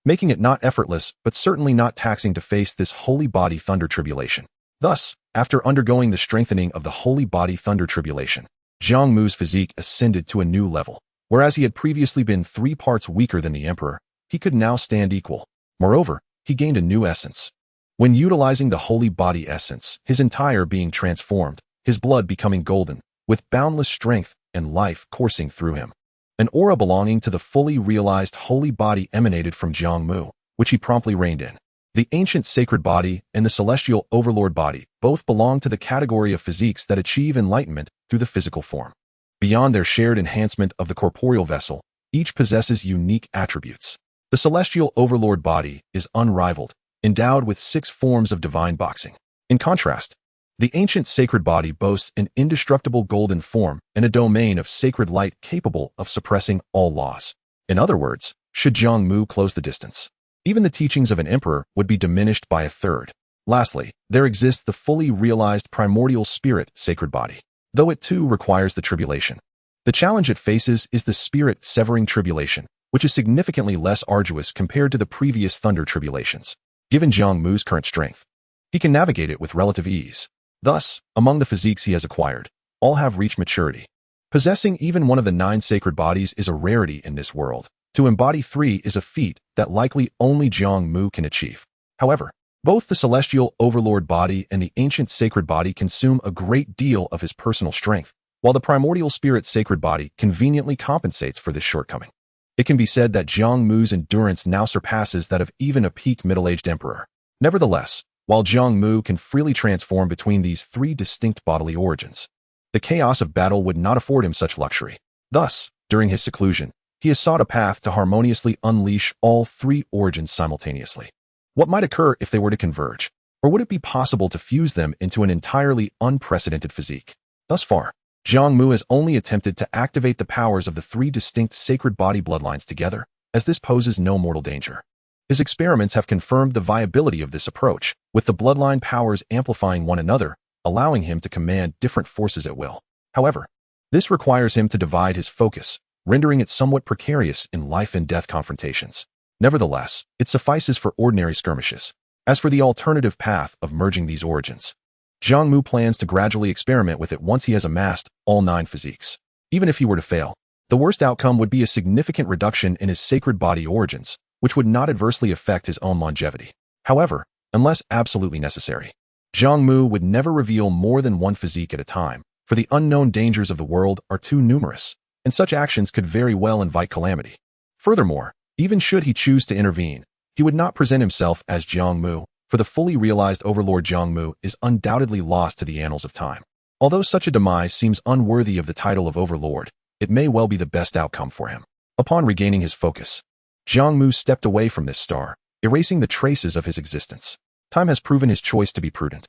making it not effortless but certainly not taxing to face this holy body thunder tribulation. Thus, after undergoing the strengthening of the holy body thunder tribulation, Jiang Mu's physique ascended to a new level. Whereas he had previously been 3 parts weaker than the emperor, he could now stand equal. Moreover, he gained a new essence. When utilizing the holy body essence, his entire being transformed, his blood becoming golden, with boundless strength and life coursing through him. An aura belonging to the fully realized holy body emanated from Jiang Mu, which he promptly reined in. The ancient sacred body and the celestial overlord body both belong to the category of physiques that achieve enlightenment through the physical form. Beyond their shared enhancement of the corporeal vessel, each possesses unique attributes. The celestial overlord body is unrivaled, endowed with 6 forms of divine boxing. In contrast, the ancient sacred body boasts an indestructible golden form and a domain of sacred light capable of suppressing all laws. In other words, should Jiang Mu close the distance, Even the teachings of an emperor would be diminished by a third. Lastly, there exists the fully realized primordial spirit sacred body, though it too requires the tribulation. The challenge it faces is the spirit-severing tribulation, which is significantly less arduous compared to the previous thunder tribulations. Given Jiang Mu's current strength, he can navigate it with relative ease. Thus, among the physiques he has acquired, all have reached maturity. Possessing even one of the 9 sacred bodies is a rarity in this world. To embody 3 is a feat that likely only Jiang Mu can achieve. However, both the celestial overlord body and the ancient sacred body consume a great deal of his personal strength, while the primordial spirit sacred body conveniently compensates for this shortcoming. It can be said that Jiang Mu's endurance now surpasses that of even a peak middle-aged emperor. Nevertheless, while Jiang Mu can freely transform between these 3 distinct bodily origins, the chaos of battle would not afford him such luxury. Thus, during his seclusion, he has sought a path to harmoniously unleash all 3 origins simultaneously. What might occur if they were to converge? Or would it be possible to fuse them into an entirely unprecedented physique? Thus far, Jiang Mu has only attempted to activate the powers of the 3 distinct sacred body bloodlines together, as this poses no mortal danger. His experiments have confirmed the viability of this approach, with the bloodline powers amplifying one another, allowing him to command different forces at will. However, this requires him to divide his focus, rendering it somewhat precarious in life-and-death confrontations. Nevertheless, it suffices for ordinary skirmishes. As for the alternative path of merging these origins, Jiang Mu plans to gradually experiment with it once he has amassed all 9 physiques. Even if he were to fail, the worst outcome would be a significant reduction in his sacred body origins, which would not adversely affect his own longevity. However, unless absolutely necessary, Jiang Mu would never reveal more than 1 physique at a time, for the unknown dangers of the world are too numerous, and such actions could very well invite calamity. Furthermore, even should he choose to intervene, he would not present himself as Jiang Mu, for the fully realized overlord Jiang Mu is undoubtedly lost to the annals of time. Although such a demise seems unworthy of the title of overlord, it may well be the best outcome for him. Upon regaining his focus, Jiang Mu stepped away from this star, erasing the traces of his existence. Time has proven his choice to be prudent,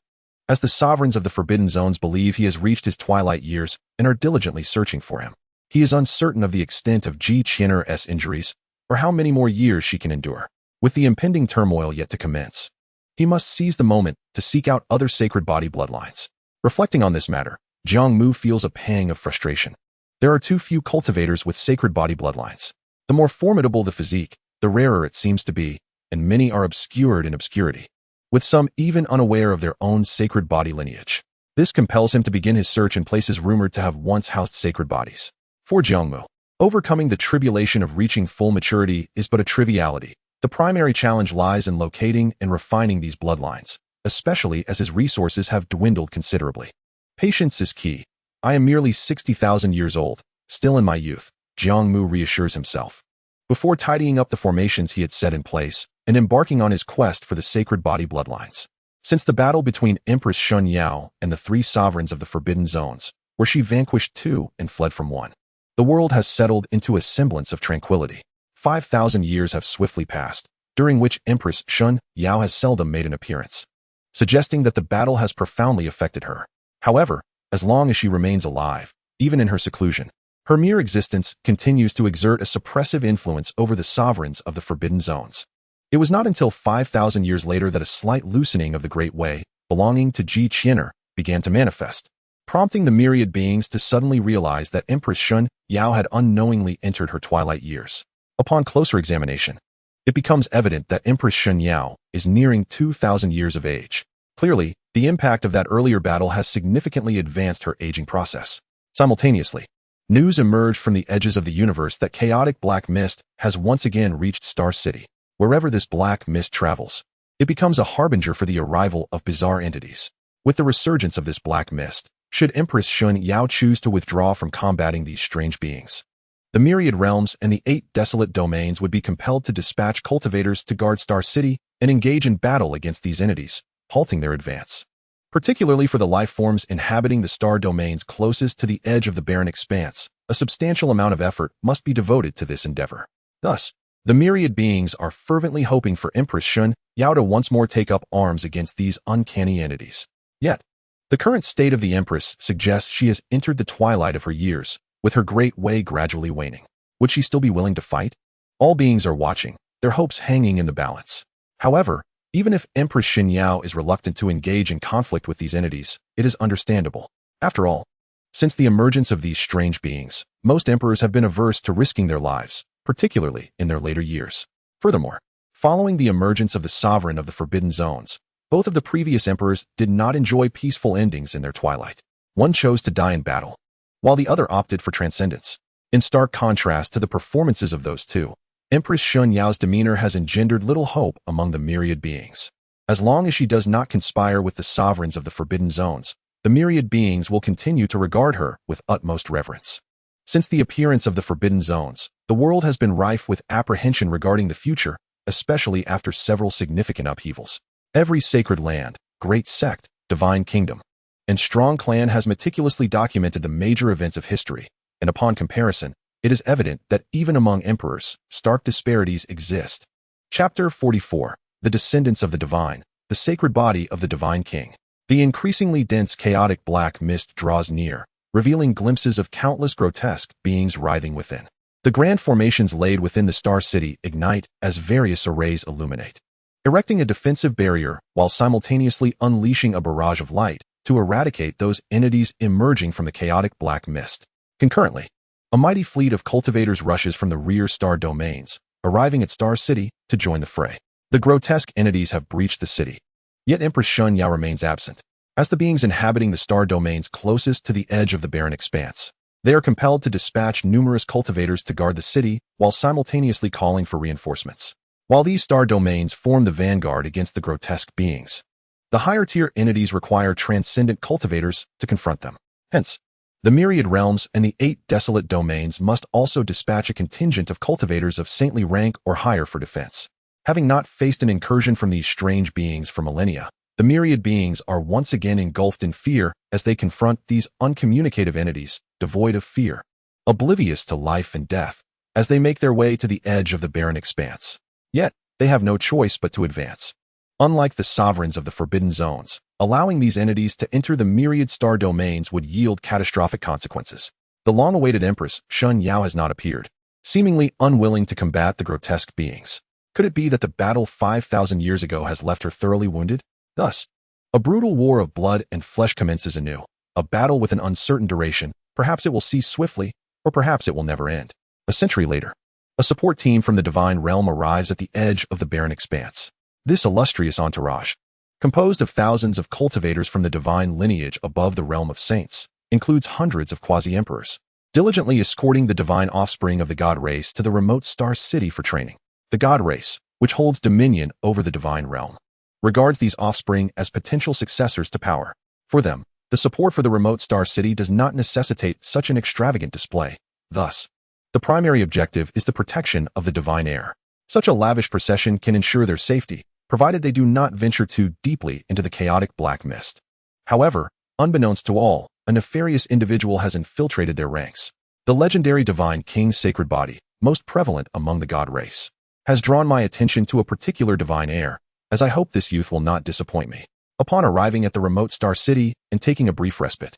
as the sovereigns of the Forbidden Zones believe he has reached his twilight years and are diligently searching for him. He is uncertain of the extent of Xianxia's injuries, or how many more years she can endure. With the impending turmoil yet to commence, he must seize the moment to seek out other sacred body bloodlines. Reflecting on this matter, Jiang Mu feels a pang of frustration. There are too few cultivators with sacred body bloodlines. The more formidable the physique, the rarer it seems to be, and many are obscured in obscurity, with some even unaware of their own sacred body lineage. This compels him to begin his search in places rumored to have once housed sacred bodies. For Jiang Mu, overcoming the tribulation of reaching full maturity is but a triviality. The primary challenge lies in locating and refining these bloodlines, especially as his resources have dwindled considerably. Patience is key. I am merely 60,000 years old, still in my youth, Jiang Mu reassures himself. Before tidying up the formations he had set in place and embarking on his quest for the sacred body bloodlines. Since the battle between Empress Sun Yao and the 3 sovereigns of the Forbidden Zones, where she vanquished 2 and fled from 1, the world has settled into a semblance of tranquility. 5,000 years have swiftly passed, during which Empress Sun Yao has seldom made an appearance, suggesting that the battle has profoundly affected her. However, as long as she remains alive, even in her seclusion, her mere existence continues to exert a suppressive influence over the sovereigns of the Forbidden Zones. It was not until 5,000 years later that a slight loosening of the Great Way, belonging to Xianxia, began to manifest, prompting the myriad beings to suddenly realize that Empress Sun Yao had unknowingly entered her twilight years. Upon closer examination, it becomes evident that Empress Sun Yao is nearing 2,000 years of age. Clearly, the impact of that earlier battle has significantly advanced her aging process. Simultaneously, news emerged from the edges of the universe that chaotic black mist has once again reached Star City. Wherever this black mist travels, it becomes a harbinger for the arrival of bizarre entities. With the resurgence of this black mist, should Empress Sun Yao choose to withdraw from combating these strange beings, the myriad realms and the 8 desolate domains would be compelled to dispatch cultivators to guard Star City and engage in battle against these entities, halting their advance. Particularly for the life forms inhabiting the star domains closest to the edge of the barren expanse, a substantial amount of effort must be devoted to this endeavor. Thus, the myriad beings are fervently hoping for Empress Sun Yao to once more take up arms against these uncanny entities. Yet, the current state of the Empress suggests she has entered the twilight of her years, with her great way gradually waning. Would she still be willing to fight? All beings are watching, their hopes hanging in the balance. However, even if Empress Xinyao is reluctant to engage in conflict with these entities, it is understandable. After all, since the emergence of these strange beings, most emperors have been averse to risking their lives, particularly in their later years. Furthermore, following the emergence of the sovereign of the Forbidden Zones, both of the previous emperors did not enjoy peaceful endings in their twilight. One chose to die in battle, while the other opted for transcendence. In stark contrast to the performances of those two, Empress Xianyao's demeanor has engendered little hope among the myriad beings. As long as she does not conspire with the sovereigns of the Forbidden Zones, the myriad beings will continue to regard her with utmost reverence. Since the appearance of the Forbidden Zones, the world has been rife with apprehension regarding the future, especially after several significant upheavals. Every sacred land, great sect, divine kingdom, and strong clan has meticulously documented the major events of history, and upon comparison, it is evident that even among emperors, stark disparities exist. Chapter 44. The Descendants of the Divine, the Sacred Body of the Divine King. The increasingly dense chaotic black mist draws near, revealing glimpses of countless grotesque beings writhing within. The grand formations laid within the Star City ignite as various arrays illuminate, erecting a defensive barrier while simultaneously unleashing a barrage of light to eradicate those entities emerging from the chaotic black mist. Concurrently, a mighty fleet of cultivators rushes from the rear star domains, arriving at Star City to join the fray. The grotesque entities have breached the city, yet Empress Xianyao remains absent. As the beings inhabiting the star domains closest to the edge of the barren expanse, they are compelled to dispatch numerous cultivators to guard the city while simultaneously calling for reinforcements. While these star domains form the vanguard against the grotesque beings, the higher-tier entities require transcendent cultivators to confront them. Hence, the myriad realms and the 8 desolate domains must also dispatch a contingent of cultivators of saintly rank or higher for defense. Having not faced an incursion from these strange beings for millennia, the myriad beings are once again engulfed in fear as they confront these uncommunicative entities, devoid of fear, oblivious to life and death, as they make their way to the edge of the barren expanse. Yet, they have no choice but to advance. Unlike the sovereigns of the Forbidden Zones, allowing these entities to enter the myriad star domains would yield catastrophic consequences. The long-awaited Empress Xianyao has not appeared, seemingly unwilling to combat the grotesque beings. Could it be that the battle 5,000 years ago has left her thoroughly wounded? Thus, a brutal war of blood and flesh commences anew, a battle with an uncertain duration. Perhaps it will cease swiftly, or perhaps it will never end. A century later, a support team from the divine realm arrives at the edge of the barren expanse. This illustrious entourage, composed of thousands of cultivators from the divine lineage above the realm of saints, includes hundreds of quasi-emperors, diligently escorting the divine offspring of the god race to the remote star city for training. The god race, which holds dominion over the divine realm, regards these offspring as potential successors to power. For them, the support for the remote star city does not necessitate such an extravagant display. Thus, the primary objective is the protection of the divine heir. Such a lavish procession can ensure their safety, provided they do not venture too deeply into the chaotic black mist. However, unbeknownst to all, a nefarious individual has infiltrated their ranks. The legendary divine king's sacred body, most prevalent among the god race, has drawn my attention to a particular divine heir, as I hope this youth will not disappoint me. Upon arriving at the remote star city and taking a brief respite,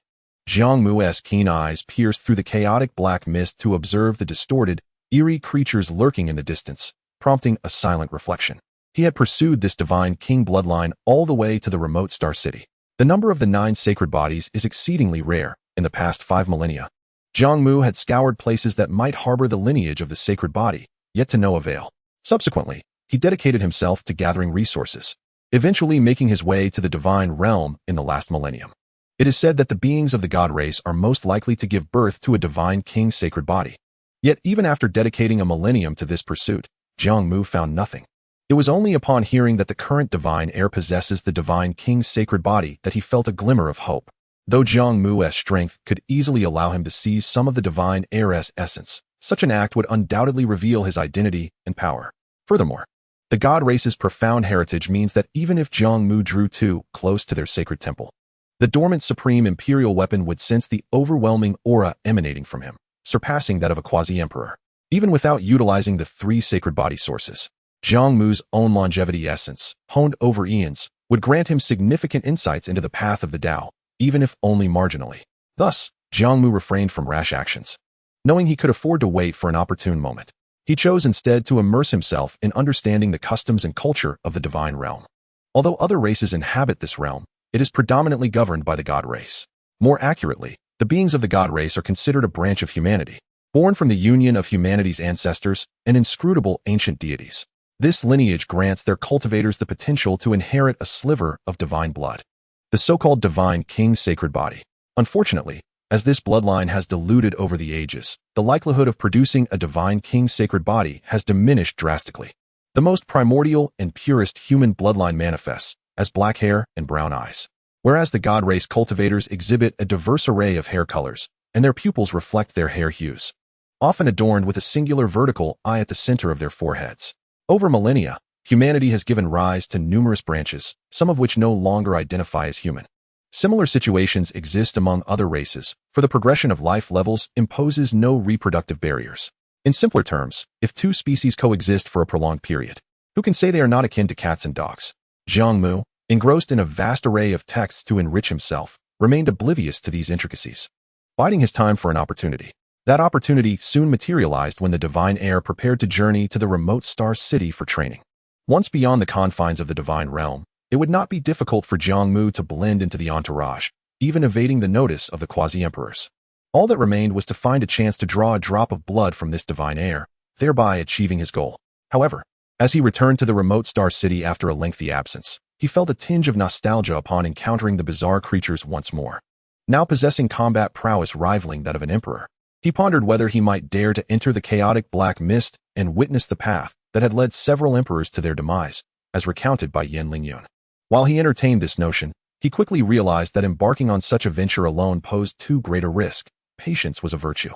Jiang Mu's keen eyes pierced through the chaotic black mist to observe the distorted, eerie creatures lurking in the distance, prompting a silent reflection. He had pursued this divine king bloodline all the way to the remote star city. The number of the 9 sacred bodies is exceedingly rare. In the past 5 millennia, Jiang Mu had scoured places that might harbor the lineage of the sacred body, yet to no avail. Subsequently, he dedicated himself to gathering resources, eventually making his way to the divine realm in the last millennium. It is said that the beings of the god race are most likely to give birth to a divine king's sacred body. Yet even after dedicating a millennium to this pursuit, Jiang Mu found nothing. It was only upon hearing that the current divine heir possesses the divine king's sacred body that he felt a glimmer of hope. Though Jiang Mu's strength could easily allow him to seize some of the divine heiress essence, such an act would undoubtedly reveal his identity and power. Furthermore, the god race's profound heritage means that even if Jiang Mu drew too close to their sacred temple, the dormant supreme imperial weapon would sense the overwhelming aura emanating from him, surpassing that of a quasi-emperor. Even without utilizing the 3 sacred body sources, Jiang Mu's own longevity essence, honed over eons, would grant him significant insights into the path of the Tao, even if only marginally. Thus, Jiang Mu refrained from rash actions, knowing he could afford to wait for an opportune moment. He chose instead to immerse himself in understanding the customs and culture of the divine realm. Although other races inhabit this realm, it is predominantly governed by the god race. More accurately, the beings of the god race are considered a branch of humanity, born from the union of humanity's ancestors and inscrutable ancient deities. This lineage grants their cultivators the potential to inherit a sliver of divine blood, the so-called divine king's sacred body. Unfortunately, as this bloodline has diluted over the ages, the likelihood of producing a divine king's sacred body has diminished drastically. The most primordial and purest human bloodline manifests as black hair and brown eyes, whereas the god race cultivators exhibit a diverse array of hair colors, and their pupils reflect their hair hues, often adorned with a singular vertical eye at the center of their foreheads. Over millennia, humanity has given rise to numerous branches, some of which no longer identify as human. Similar situations exist among other races, for the progression of life levels imposes no reproductive barriers. In simpler terms, if two species coexist for a prolonged period, who can say they are not akin to cats and dogs? Jiang Mu, engrossed in a vast array of texts to enrich himself, remained oblivious to these intricacies, biding his time for an opportunity. That opportunity soon materialized when the divine heir prepared to journey to the remote star city for training. Once beyond the confines of the divine realm, it would not be difficult for Jiang Mu to blend into the entourage, even evading the notice of the quasi-emperors. All that remained was to find a chance to draw a drop of blood from this divine heir, thereby achieving his goal. However, as he returned to the remote star city after a lengthy absence, he felt a tinge of nostalgia upon encountering the bizarre creatures once more. Now possessing combat prowess rivaling that of an emperor, he pondered whether he might dare to enter the chaotic black mist and witness the path that had led several emperors to their demise, as recounted by Yan Lingyun. While he entertained this notion, he quickly realized that embarking on such a venture alone posed too great a risk. Patience was a virtue.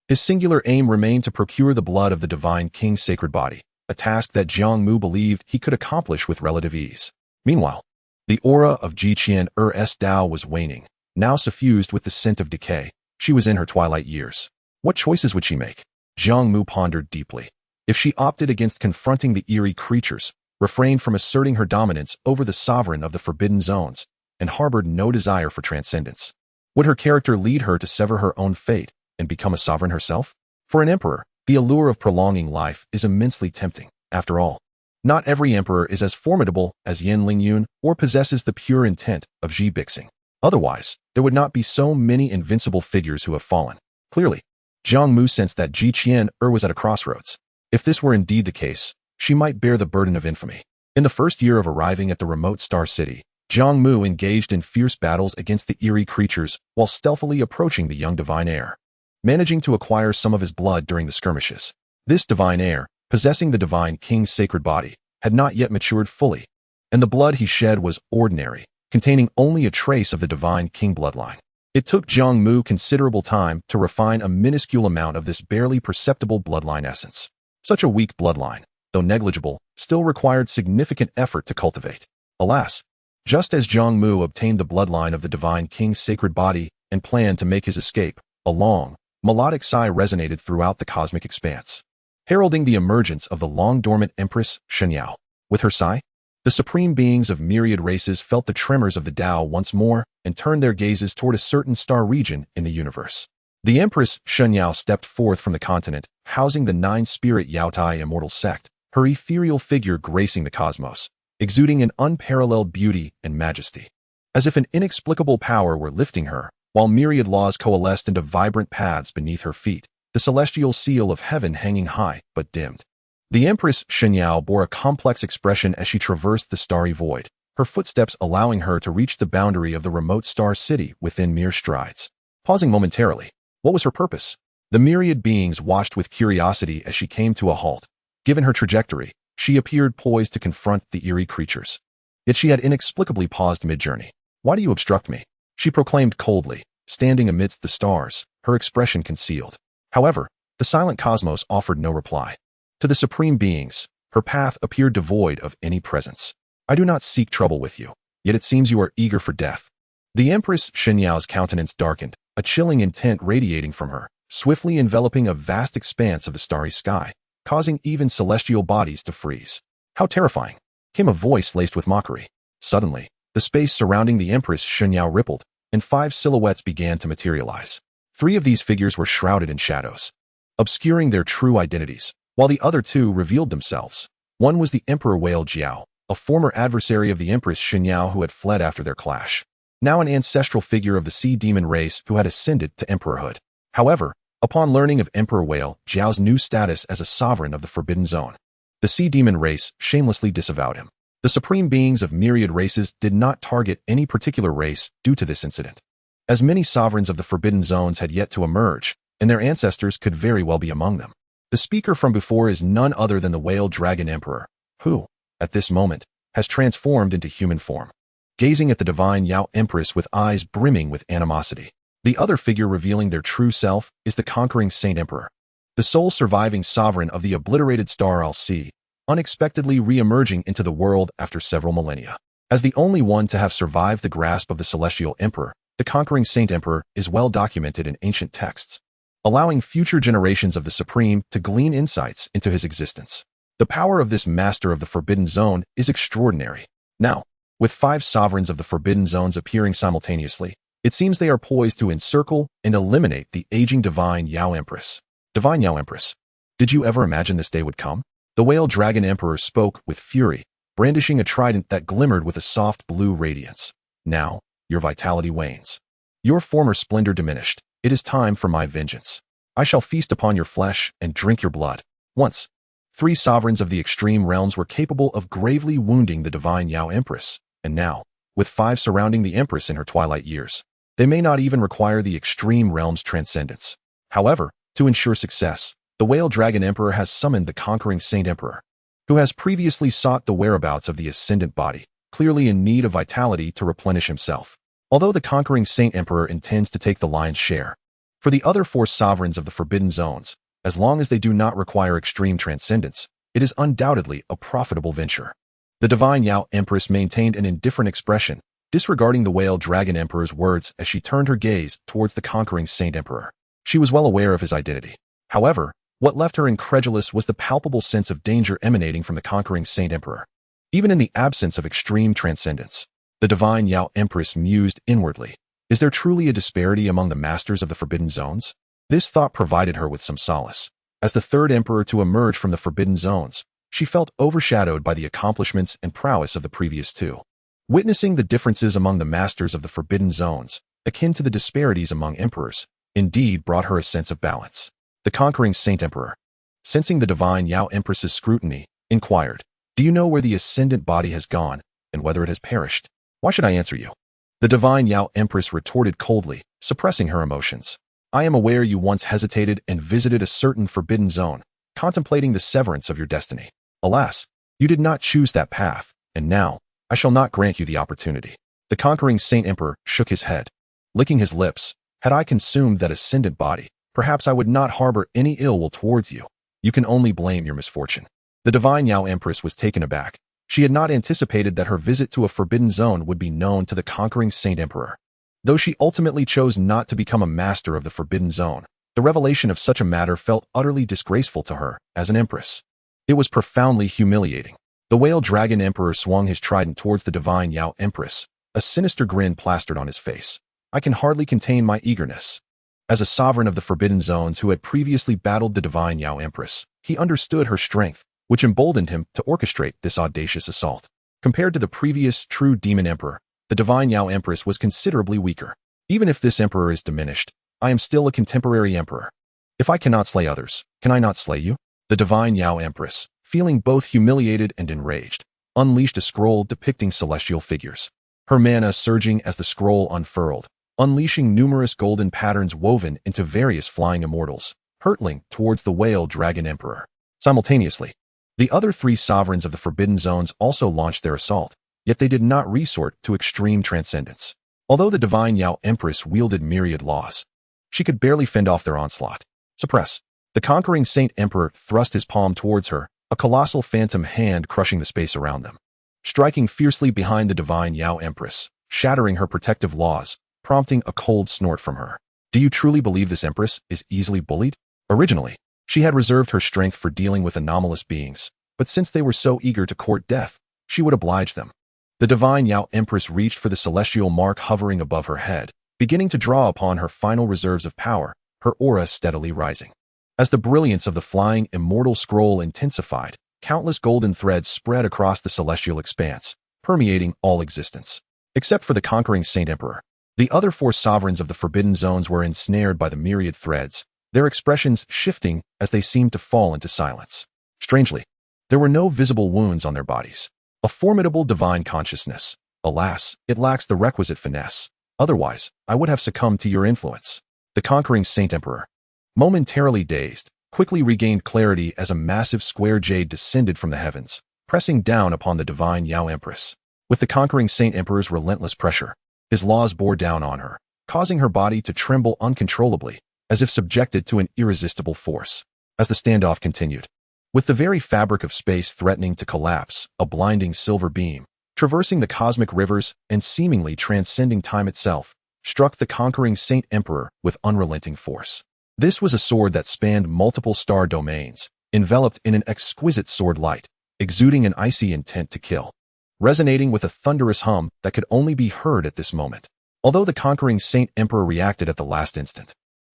His singular aim remained to procure the blood of the divine king's sacred body, a task that Jiang Mu believed he could accomplish with relative ease. Meanwhile, the aura of Jiqian's Tao was waning, now suffused with the scent of decay. She was in her twilight years. What choices would she make? Jiang Mu pondered deeply. If she opted against confronting the eerie creatures, refrained from asserting her dominance over the sovereign of the forbidden zones, and harbored no desire for transcendence, would her character lead her to sever her own fate and become a sovereign herself? For an emperor, the allure of prolonging life is immensely tempting. After all, not every emperor is as formidable as Yan Lingyun or possesses the pure intent of Xi Bixing. Otherwise, there would not be so many invincible figures who have fallen. Clearly, Jiang Mu sensed that Jiqian was at a crossroads. If this were indeed the case, she might bear the burden of infamy. In the first year of arriving at the remote star city, Jiang Mu engaged in fierce battles against the eerie creatures while stealthily approaching the young divine heir, managing to acquire some of his blood during the skirmishes. This divine heir, possessing the divine king's sacred body, had not yet matured fully, and the blood he shed was ordinary, containing only a trace of the divine king bloodline. It took Jiang Mu considerable time to refine a minuscule amount of this barely perceptible bloodline essence. Such a weak bloodline, though negligible, still required significant effort to cultivate. Alas, just as Jiang Mu obtained the bloodline of the divine king's sacred body and planned to make his escape, a long, melodic sigh resonated throughout the cosmic expanse, heralding the emergence of the long-dormant Empress Xianxiao. With her sigh, the supreme beings of myriad races felt the tremors of the Tao once more and turned their gazes toward a certain star region in the universe. The Empress Xianxiao stepped forth from the continent, housing the nine-spirit Yaotai immortal sect, her ethereal figure gracing the cosmos, exuding an unparalleled beauty and majesty. As if an inexplicable power were lifting her, while myriad laws coalesced into vibrant paths beneath her feet, the celestial seal of heaven hanging high but dimmed. The Empress Xianxiao bore a complex expression as she traversed the starry void, her footsteps allowing her to reach the boundary of the remote star city within mere strides. Pausing momentarily, what was her purpose? The myriad beings watched with curiosity as she came to a halt. Given her trajectory, she appeared poised to confront the eerie creatures. Yet she had inexplicably paused mid-journey. "Why do you obstruct me?" she proclaimed coldly, standing amidst the stars, her expression concealed. However, the silent cosmos offered no reply. To the supreme beings, her path appeared devoid of any presence. "I do not seek trouble with you, yet it seems you are eager for death." The Empress Xianxiao's countenance darkened, a chilling intent radiating from her, swiftly enveloping a vast expanse of the starry sky, causing even celestial bodies to freeze. "How terrifying!" came a voice laced with mockery. Suddenly, the space surrounding the Empress Xianxiao rippled, and 5 silhouettes began to materialize. 3 of these figures were shrouded in shadows, obscuring their true identities. while the other two revealed themselves. One was the Emperor Whale Jiao, a former adversary of the Empress Xianxiao who had fled after their clash. Now an ancestral figure of the sea demon race who had ascended to emperorhood. However, upon learning of Emperor Whale Jiao's new status as a sovereign of the Forbidden Zone, the sea demon race shamelessly disavowed him. The supreme beings of myriad races did not target any particular race due to this incident, as many sovereigns of the Forbidden Zones had yet to emerge, and their ancestors could very well be among them. The speaker from before is none other than the Whale Dragon Emperor, who, at this moment, has transformed into human form, gazing at the divine Yao Empress with eyes brimming with animosity. The other figure revealing their true self is the conquering Saint Emperor, the sole surviving sovereign of the obliterated star Al-C, unexpectedly re-emerging into the world after several millennia. As the only one to have survived the grasp of the Celestial Emperor, the conquering Saint Emperor is well documented in ancient texts, allowing future generations of the Supreme to glean insights into his existence. The power of this master of the Forbidden Zone is extraordinary. Now, with 5 sovereigns of the Forbidden Zones appearing simultaneously, it seems they are poised to encircle and eliminate the aging divine Yao Empress. Divine Yao Empress, did you ever imagine this day would come? The Whale Dragon Emperor spoke with fury, brandishing a trident that glimmered with a soft blue radiance. Now, your vitality wanes. Your former splendor diminished. It is time for my vengeance. I shall feast upon your flesh and drink your blood. Once, 3 sovereigns of the extreme realms were capable of gravely wounding the divine Yao Empress, and now, with 5 surrounding the Empress in her twilight years, they may not even require the extreme realm's transcendence. However, to ensure success, the Whale Dragon Emperor has summoned the conquering Saint Emperor, who has previously sought the whereabouts of the ascendant body, clearly in need of vitality to replenish himself. Although the conquering Saint Emperor intends to take the lion's share, for the other 4 sovereigns of the Forbidden Zones, as long as they do not require extreme transcendence, it is undoubtedly a profitable venture. The divine Yao Empress maintained an indifferent expression, disregarding the Whale Dragon Emperor's words as she turned her gaze towards the conquering Saint Emperor. She was well aware of his identity. However, what left her incredulous was the palpable sense of danger emanating from the conquering Saint Emperor. Even in the absence of extreme transcendence, the divine Yao Empress mused inwardly. Is there truly a disparity among the masters of the Forbidden Zones? This thought provided her with some solace. As the 3rd emperor to emerge from the Forbidden Zones, she felt overshadowed by the accomplishments and prowess of the previous 2. Witnessing the differences among the masters of the Forbidden Zones, akin to the disparities among emperors, indeed brought her a sense of balance. The conquering Saint Emperor, sensing the divine Yao Empress's scrutiny, inquired, "Do you know where the ascendant body has gone, and whether it has perished?" "Why should I answer you?" The divine Yao Empress retorted coldly, suppressing her emotions. "I am aware you once hesitated and visited a certain Forbidden Zone, contemplating the severance of your destiny. Alas, you did not choose that path, and now, I shall not grant you the opportunity." The conquering Saint Emperor shook his head, licking his lips. "Had I consumed that ascendant body, perhaps I would not harbor any ill will towards you. You can only blame your misfortune." The divine Yao Empress was taken aback. She had not anticipated that her visit to a Forbidden Zone would be known to the conquering Saint Emperor. Though she ultimately chose not to become a master of the Forbidden Zone, the revelation of such a matter felt utterly disgraceful to her as an empress. It was profoundly humiliating. The Whale Dragon Emperor swung his trident towards the divine Yao Empress, a sinister grin plastered on his face. "I can hardly contain my eagerness." As a sovereign of the Forbidden Zones who had previously battled the divine Yao Empress, he understood her strength, which emboldened him to orchestrate this audacious assault. Compared to the previous true demon emperor, the divine Yao Empress was considerably weaker. "Even if this emperor is diminished, I am still a contemporary emperor. If I cannot slay others, can I not slay you?" The divine Yao Empress, feeling both humiliated and enraged, unleashed a scroll depicting celestial figures. Her mana surging as the scroll unfurled, unleashing numerous golden patterns woven into various flying immortals, hurtling towards the Whale Dragon Emperor. Simultaneously, the other 3 sovereigns of the Forbidden Zones also launched their assault, yet they did not resort to extreme transcendence. Although the divine Yao Empress wielded myriad laws, she could barely fend off their onslaught. "Suppress." The conquering Saint Emperor thrust his palm towards her, a colossal phantom hand crushing the space around them, striking fiercely behind the divine Yao Empress, shattering her protective laws, prompting a cold snort from her. "Do you truly believe this empress is easily bullied?" Originally, she had reserved her strength for dealing with anomalous beings, but since they were so eager to court death, she would oblige them. The divine Yao Empress reached for the celestial mark hovering above her head, beginning to draw upon her final reserves of power, her aura steadily rising. As the brilliance of the flying immortal scroll intensified, countless golden threads spread across the celestial expanse, permeating all existence. Except for the conquering Saint Emperor, the other 4 sovereigns of the Forbidden Zones were ensnared by the myriad threads, their expressions shifting as they seemed to fall into silence. Strangely, there were no visible wounds on their bodies. A formidable divine consciousness. Alas, it lacks the requisite finesse. Otherwise, I would have succumbed to your influence. The conquering Saint Emperor, momentarily dazed, quickly regained clarity as a massive square jade descended from the heavens, pressing down upon the divine Yao Empress. With the conquering Saint Emperor's relentless pressure, his laws bore down on her, causing her body to tremble uncontrollably, as if subjected to an irresistible force. As the standoff continued, with the very fabric of space threatening to collapse, a blinding silver beam, traversing the cosmic rivers and seemingly transcending time itself, struck the conquering Saint Emperor with unrelenting force. This was a sword that spanned multiple star domains, enveloped in an exquisite sword light, exuding an icy intent to kill, resonating with a thunderous hum that could only be heard at this moment. Although the conquering Saint Emperor reacted at the last instant,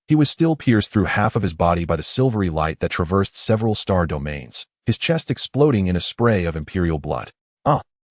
he was still pierced through half of his body by the silvery light that traversed several star domains, his chest exploding in a spray of imperial blood.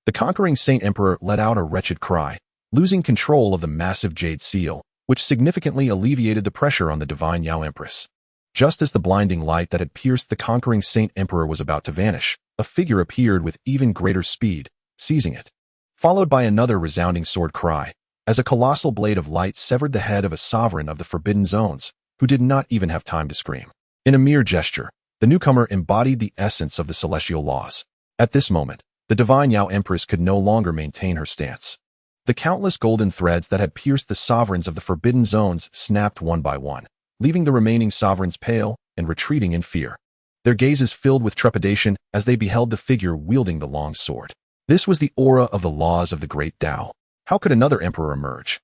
The conquering Saint Emperor let out a wretched cry, losing control of the massive jade seal, which significantly alleviated the pressure on the divine Yao Empress. Just as the blinding light that had pierced the conquering Saint Emperor was about to vanish, a figure appeared with even greater speed, seizing it. Followed by another resounding sword cry, as a colossal blade of light severed the head of a sovereign of the Forbidden Zones, who did not even have time to scream. In a mere gesture, the newcomer embodied the essence of the celestial laws. At this moment, the divine Yao Empress could no longer maintain her stance. The countless golden threads that had pierced the sovereigns of the Forbidden Zones snapped one by one, leaving the remaining sovereigns pale and retreating in fear. Their gazes filled with trepidation as they beheld the figure wielding the long sword. This was the aura of the laws of the great Tao. How could another emperor emerge?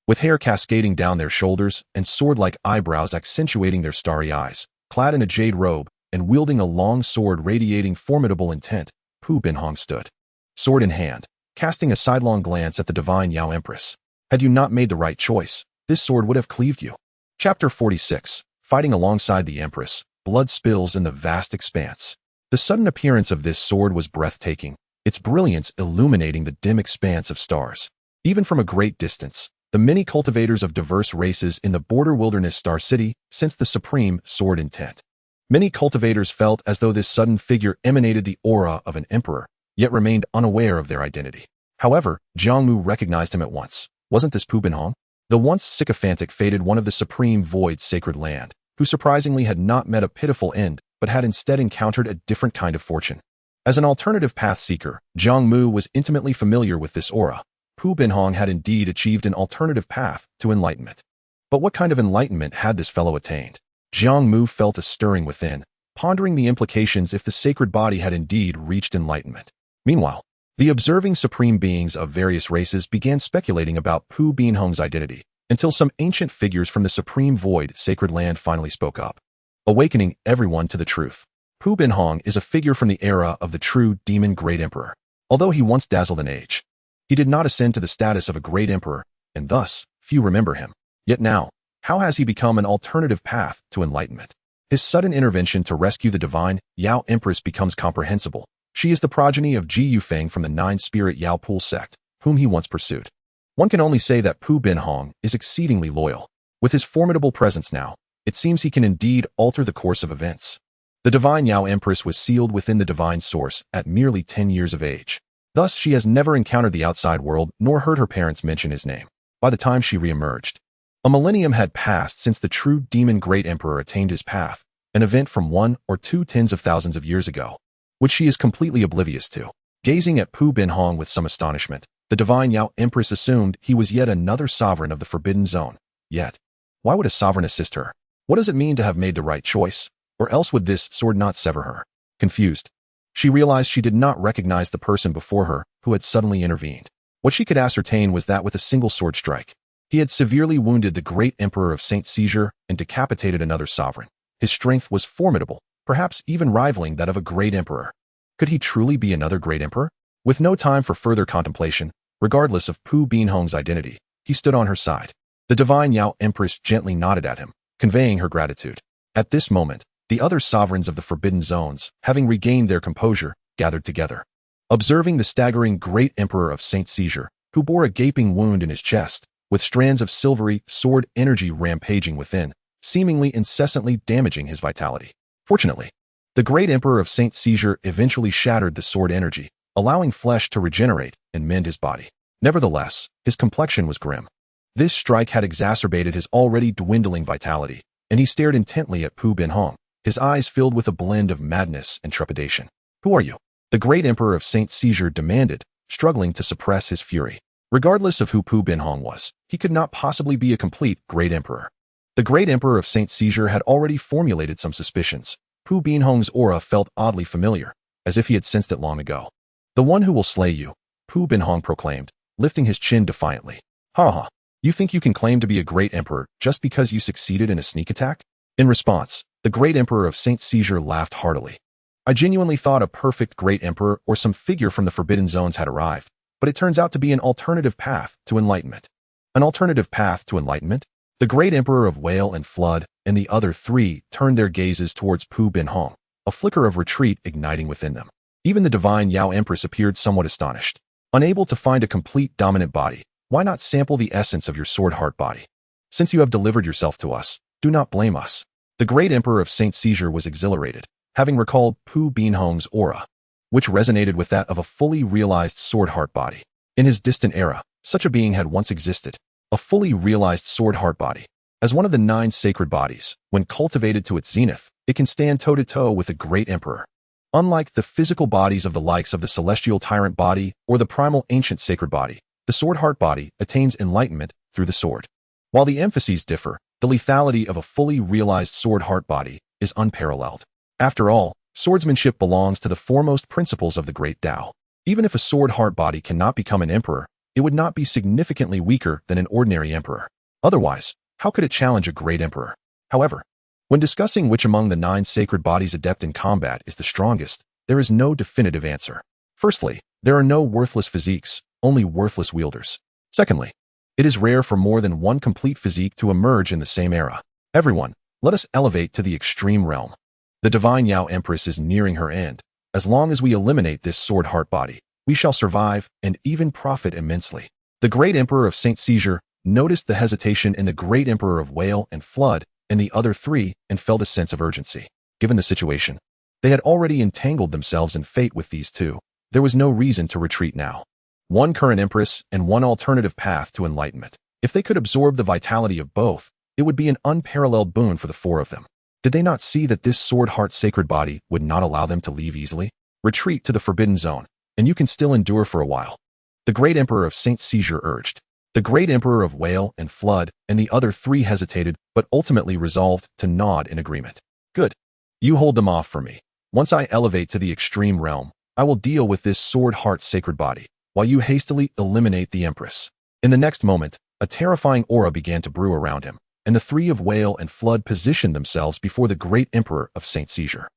With hair cascading down their shoulders and sword-like eyebrows accentuating their starry eyes, clad in a jade robe and wielding a long sword radiating formidable intent, Pu Binhong stood, sword in hand, casting a sidelong glance at the divine Yao Empress. Had you not made the right choice, this sword would have cleaved you. Chapter 46. Fighting alongside the Empress, blood spills in the vast expanse. The sudden appearance of this sword was breathtaking, its brilliance illuminating the dim expanse of stars. Even from a great distance, the many cultivators of diverse races in the border wilderness Star City sensed the supreme sword intent. Many cultivators felt as though this sudden figure emanated the aura of an emperor, yet remained unaware of their identity. However, Jiang Mu recognized him at once. Wasn't this Pu Binhong? The once sycophantic fated one of the supreme void's sacred land, who surprisingly had not met a pitiful end, but had instead encountered a different kind of fortune. As an alternative path seeker, Jiang Mu was intimately familiar with this aura. Pu Binhong had indeed achieved an alternative path to enlightenment. But what kind of enlightenment had this fellow attained? Jiang Mu felt a stirring within, pondering the implications if the sacred body had indeed reached enlightenment. Meanwhile, the observing supreme beings of various races began speculating about Pu Binhong's identity, until some ancient figures from the supreme void sacred land finally spoke up, awakening everyone to the truth. Pu Binhong is a figure from the era of the true demon great emperor. Although he once dazzled in age, he did not ascend to the status of a great emperor, and thus, few remember him. Yet now, how has he become an alternative path to enlightenment? His sudden intervention to rescue the divine Yao Empress becomes comprehensible. She is the progeny of Ji Yufeng from the nine-spirit Yao Pool sect, whom he once pursued. One can only say that Pu Binhong is exceedingly loyal. With his formidable presence now, it seems he can indeed alter the course of events. The divine Yao Empress was sealed within the divine source at merely 10 years of age. Thus, she has never encountered the outside world nor heard her parents mention his name. By the time she re-emerged, a millennium had passed since the true demon great emperor attained his path, an event from 1 or 2 tens of thousands of years ago, which she is completely oblivious to. Gazing at Pu Binhong with some astonishment, the divine Yao Empress assumed he was yet another sovereign of the Forbidden Zone. Yet, why would a sovereign assist her? What does it mean to have made the right choice? Or else would this sword not sever her? Confused, she realized she did not recognize the person before her who had suddenly intervened. What she could ascertain was that with a single sword strike, he had severely wounded the great emperor of Saint Seizure and decapitated another sovereign. His strength was formidable, perhaps even rivaling that of a great emperor. Could he truly be another great emperor? With no time for further contemplation, regardless of Pu Binhong's identity, he stood on her side. The divine Yao Empress gently nodded at him, conveying her gratitude. At this moment, The other sovereigns of the Forbidden Zones, having regained their composure, gathered together. Observing the staggering Great Emperor of Xianxia, who bore a gaping wound in his chest, with strands of silvery sword energy rampaging within, seemingly incessantly damaging his vitality. Fortunately, the Great Emperor of Xianxia eventually shattered the sword energy, allowing flesh to regenerate and mend his body. Nevertheless, his complexion was grim. This strike had exacerbated his already dwindling vitality, and he stared intently at Pu Binhong, his eyes filled with a blend of madness and trepidation. "Who are you?" the Great Emperor of Xianxia demanded, struggling to suppress his fury. Regardless of who Pu Binhong was, he could not possibly be a complete Great Emperor. The Great Emperor of Xianxia had already formulated some suspicions. Pu Binhong's aura felt oddly familiar, as if he had sensed it long ago. "The one who will slay you," Pu Binhong proclaimed, lifting his chin defiantly. "Ha ha, you think you can claim to be a Great Emperor just because you succeeded in a sneak attack?" In response, the Great Emperor of Xianxia laughed heartily. "I genuinely thought a perfect Great Emperor or some figure from the Forbidden Zones had arrived, but it turns out to be an alternative path to enlightenment." An alternative path to enlightenment? The Great Emperor of Whale and Flood and the other three turned their gazes towards Pu Binhong, a flicker of retreat igniting within them. Even the divine Yao Empress appeared somewhat astonished. Unable to find a complete dominant body, why not sample the essence of your sword heart body? Since you have delivered yourself to us, do not blame us. The Great Emperor of Xianxia was exhilarated, having recalled Pu Binhong's aura, which resonated with that of a fully realized sword heart body. In his distant era, such a being had once existed, a fully realized sword heart body. As one of the 9 sacred bodies, when cultivated to its zenith, it can stand toe-to-toe with a Great Emperor. Unlike the physical bodies of the likes of the celestial tyrant body or the primal ancient sacred body, the sword heart body attains enlightenment through the sword. While the emphases differ, the lethality of a fully realized sword heart body is unparalleled. After all, swordsmanship belongs to the foremost principles of the great Tao. Even if a sword heart body cannot become an emperor, it would not be significantly weaker than an ordinary emperor. Otherwise, how could it challenge a great emperor? However, when discussing which among the 9 sacred bodies adept in combat is the strongest, there is no definitive answer. Firstly, there are no worthless physiques, only worthless wielders. Secondly, it is rare for more than one complete physique to emerge in the same era. Everyone, let us elevate to the extreme realm. The divine Yao Empress is nearing her end. As long as we eliminate this sword heart body, we shall survive and even profit immensely. The Great Emperor of Xianxia noticed the hesitation in the Great Emperor of Whale and Flood and the other 3 and felt a sense of urgency. Given the situation, they had already entangled themselves in fate with these 2. There was no reason to retreat now. One current empress and one alternative path to enlightenment. If they could absorb the vitality of both, it would be an unparalleled boon for the 4 of them. Did they not see that this sword heart sacred body would not allow them to leave easily? Retreat to the Forbidden Zone, and you can still endure for a while. The Great Emperor of Xianxia urged. The Great Emperor of Whale and Flood and the other 3 hesitated, but ultimately resolved to nod in agreement. Good. You hold them off for me. Once I elevate to the extreme realm, I will deal with this sword heart sacred body, while you hastily eliminate the Empress. In the next moment, a terrifying aura began to brew around him, and the 3 of Whale and Flood positioned themselves before the Great Emperor of Xianxia.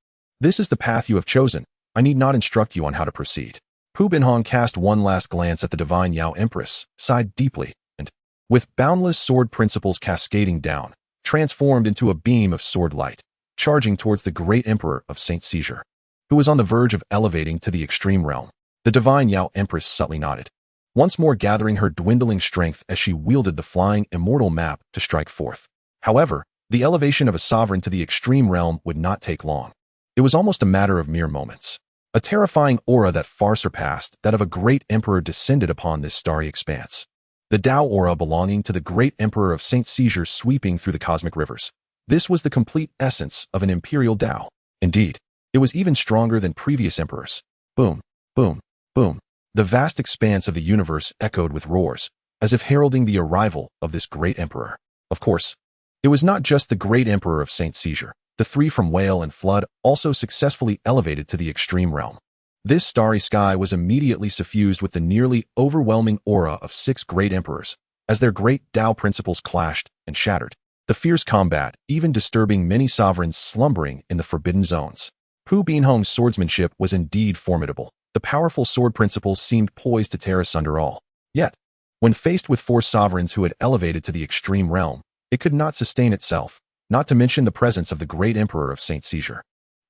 This is the path you have chosen. I need not instruct you on how to proceed. Pu Binhong cast one last glance at the divine Yao Empress, sighed deeply, and, with boundless sword principles cascading down, transformed into a beam of sword light, charging towards the Great Emperor of Xianxia, who was on the verge of elevating to the extreme realm. The divine Yao Empress subtly nodded, once more gathering her dwindling strength as she wielded the flying immortal map to strike forth. However, the elevation of a sovereign to the extreme realm would not take long. It was almost a matter of mere moments. A terrifying aura that far surpassed that of a great emperor descended upon this starry expanse. The Tao aura belonging to the Great Emperor of Xianxia sweeping through the cosmic rivers. This was the complete essence of an imperial Tao. Indeed, it was even stronger than previous emperors. Boom, boom, boom. The vast expanse of the universe echoed with roars, as if heralding the arrival of this great emperor. Of course, it was not just the Great Emperor of Xianxia. The 3 from Whale and Flood also successfully elevated to the extreme realm. This starry sky was immediately suffused with the nearly overwhelming aura of 6 great emperors, as their great Tao principles clashed and shattered. The fierce combat, even disturbing many sovereigns slumbering in the Forbidden Zones. Pu Binhong's swordsmanship was indeed formidable. The powerful sword principles seemed poised to tear asunder all. Yet, when faced with 4 sovereigns who had elevated to the extreme realm, it could not sustain itself. not to mention the presence of the great emperor of xianxia,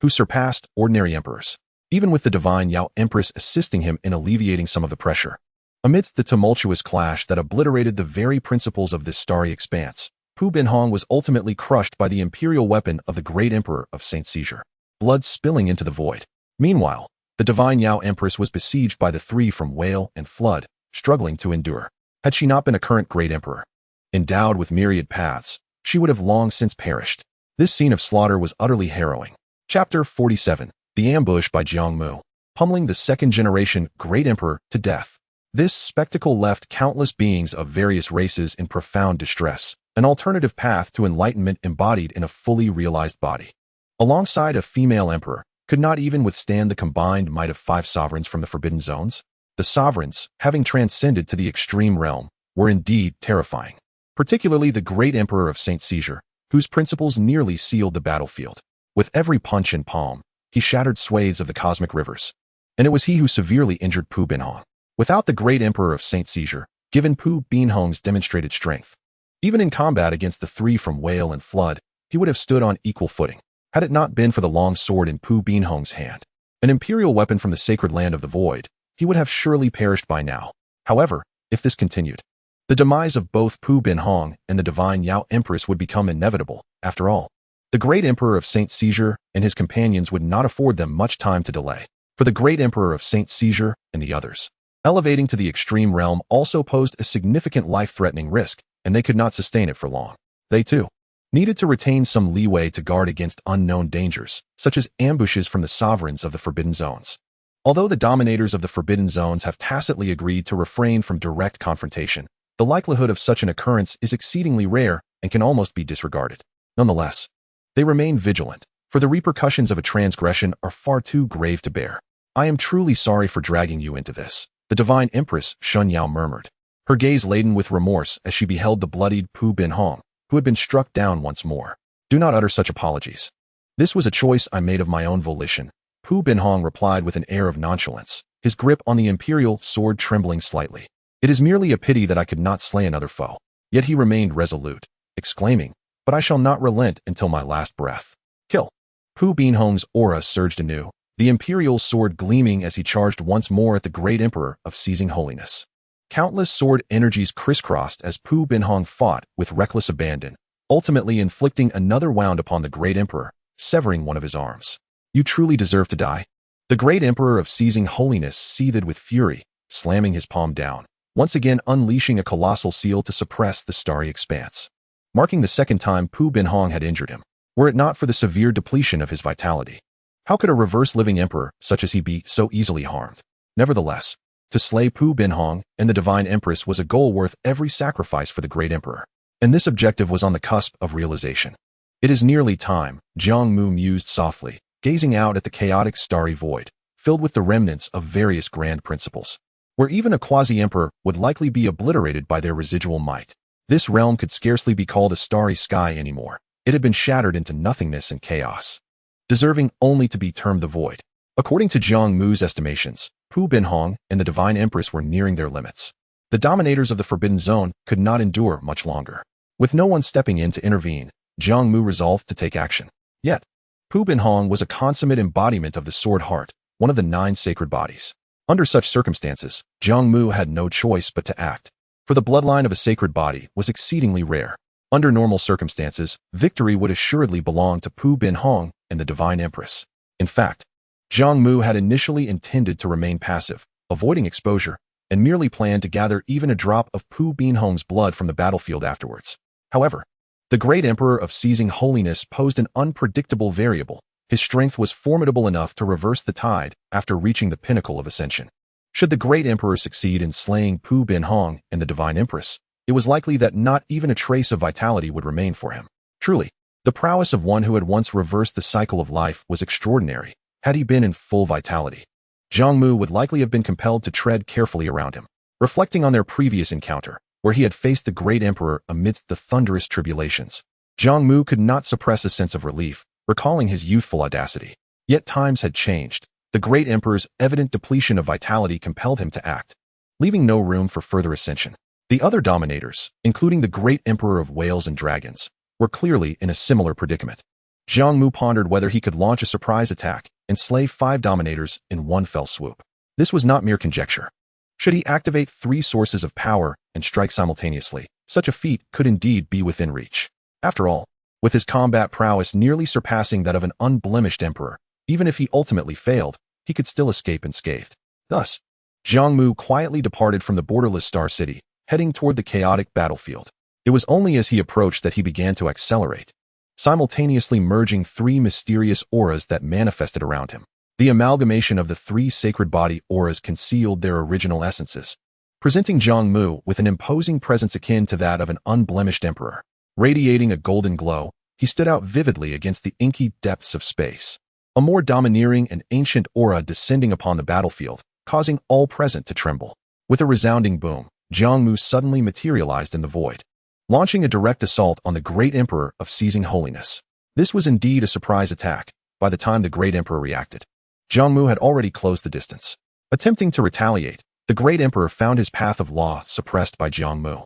who surpassed ordinary emperors, even with the divine Yao Empress assisting him in alleviating some of the pressure. Amidst the tumultuous clash that obliterated the very principles of this starry expanse, Pu Binhong was ultimately crushed by the imperial weapon of the great emperor of xianxia, blood spilling into the void. Meanwhile, the divine Yao Empress was besieged by the three from Whale and Flood, struggling to endure. Had she not been a current great emperor, endowed with myriad paths, she would have long since perished. This scene of slaughter was utterly harrowing. Chapter 47. The Ambush by Jiang Mu, pummeling the second-generation great emperor to death. This spectacle left countless beings of various races in profound distress, an alternative path to enlightenment embodied in a fully realized body. Alongside a female emperor, could not even withstand the combined might of 5 sovereigns from the Forbidden Zones. The sovereigns, having transcended to the extreme realm, were indeed terrifying. Particularly the great emperor of xianxia, whose principles nearly sealed the battlefield. With every punch and palm, he shattered swathes of the cosmic rivers. And it was he who severely injured Pu Binhong. Without the great emperor of xianxia, given Pu Binhong's demonstrated strength, even in combat against the three from Whale and Flood, he would have stood on equal footing, had it not been for the long sword in Pu Binhong's hand. An imperial weapon from the sacred land of the void, he would have surely perished by now. However, if this continued, the demise of both Pu Binhong and the divine Yao Empress would become inevitable. After all, the great emperor of xianxia and his companions would not afford them much time to delay. For the great emperor of xianxia and the others, elevating to the extreme realm also posed a significant life-threatening risk, and they could not sustain it for long. They, too, needed to retain some leeway to guard against unknown dangers, such as ambushes from the sovereigns of the Forbidden Zones. Although the dominators of the Forbidden Zones have tacitly agreed to refrain from direct confrontation, the likelihood of such an occurrence is exceedingly rare and can almost be disregarded. Nonetheless, they remain vigilant, for the repercussions of a transgression are far too grave to bear. I am truly sorry for dragging you into this, the divine empress Shun Yao murmured, her gaze laden with remorse as she beheld the bloodied Pu Binhong, who had been struck down once more. Do not utter such apologies. This was a choice I made of my own volition, Pu Binhong replied with an air of nonchalance, his grip on the imperial sword trembling slightly. It is merely a pity that I could not slay another foe. Yet he remained resolute, exclaiming, but I shall not relent until my last breath. Kill. Pu Binhong's aura surged anew, the imperial sword gleaming as he charged once more at the great emperor of seizing holiness. Countless sword energies crisscrossed as Pu Binhong fought with reckless abandon, ultimately inflicting another wound upon the great emperor, severing one of his arms. You truly deserve to die. The great emperor of seizing holiness seethed with fury, slamming his palm down, once again unleashing a colossal seal to suppress the starry expanse, marking the second time Pu Binhong had injured him, were it not for the severe depletion of his vitality. How could a reverse-living emperor such as he be so easily harmed? Nevertheless, to slay Pu Binhong and the divine empress was a goal worth every sacrifice for the great emperor, and this objective was on the cusp of realization. It is nearly time, Jiang Mu mused softly, gazing out at the chaotic starry void, filled with the remnants of various grand principles, where even a quasi-emperor would likely be obliterated by their residual might. This realm could scarcely be called a starry sky anymore. It had been shattered into nothingness and chaos, deserving only to be termed the void. According to Jiang Mu's estimations, Pu Binhong and the divine empress were nearing their limits. The dominators of the Forbidden Zone could not endure much longer. With no one stepping in to intervene, Jiang Mu resolved to take action. Yet, Pu Binhong was a consummate embodiment of the Sword Heart, one of the 9 sacred bodies. Under such circumstances, Jiang Mu had no choice but to act, for the bloodline of a sacred body was exceedingly rare. Under normal circumstances, victory would assuredly belong to Pu Binhong and the divine empress. In fact, Jiang Mu had initially intended to remain passive, avoiding exposure, and merely planned to gather even a drop of Pu Binhong's blood from the battlefield afterwards. However, the great emperor of seizing holiness posed an unpredictable variable. His strength was formidable enough to reverse the tide after reaching the pinnacle of ascension. Should the great emperor succeed in slaying Pu Binhong and the divine empress, it was likely that not even a trace of vitality would remain for him. Truly, the prowess of one who had once reversed the cycle of life was extraordinary. Had he been in full vitality, Jiang Mu would likely have been compelled to tread carefully around him. Reflecting on their previous encounter, where he had faced the great emperor amidst the thunderous tribulations, Jiang Mu could not suppress a sense of relief, recalling his youthful audacity. Yet times had changed. The great emperor's evident depletion of vitality compelled him to act, leaving no room for further ascension. The other dominators, including the great emperor of whales and dragons, were clearly in a similar predicament. Jiang Mu pondered whether he could launch a surprise attack and slay 5 dominators in one fell swoop. This was not mere conjecture. Should he activate 3 sources of power and strike simultaneously, such a feat could indeed be within reach. After all, with his combat prowess nearly surpassing that of an unblemished emperor, even if he ultimately failed, he could still escape unscathed. Thus, Jiang Mu quietly departed from the borderless Star City, heading toward the chaotic battlefield. It was only as he approached that he began to accelerate, simultaneously merging 3 mysterious auras that manifested around him. The amalgamation of the 3 sacred body auras concealed their original essences, presenting Jiang Mu with an imposing presence akin to that of an unblemished emperor. Radiating a golden glow, he stood out vividly against the inky depths of space. A more domineering and ancient aura descending upon the battlefield, causing all present to tremble. With a resounding boom, Jiang Mu suddenly materialized in the void, launching a direct assault on the great emperor of seizing holiness. This was indeed a surprise attack. By the time the great emperor reacted, Jiang Mu had already closed the distance. Attempting to retaliate, the great emperor found his path of law suppressed by Jiang Mu,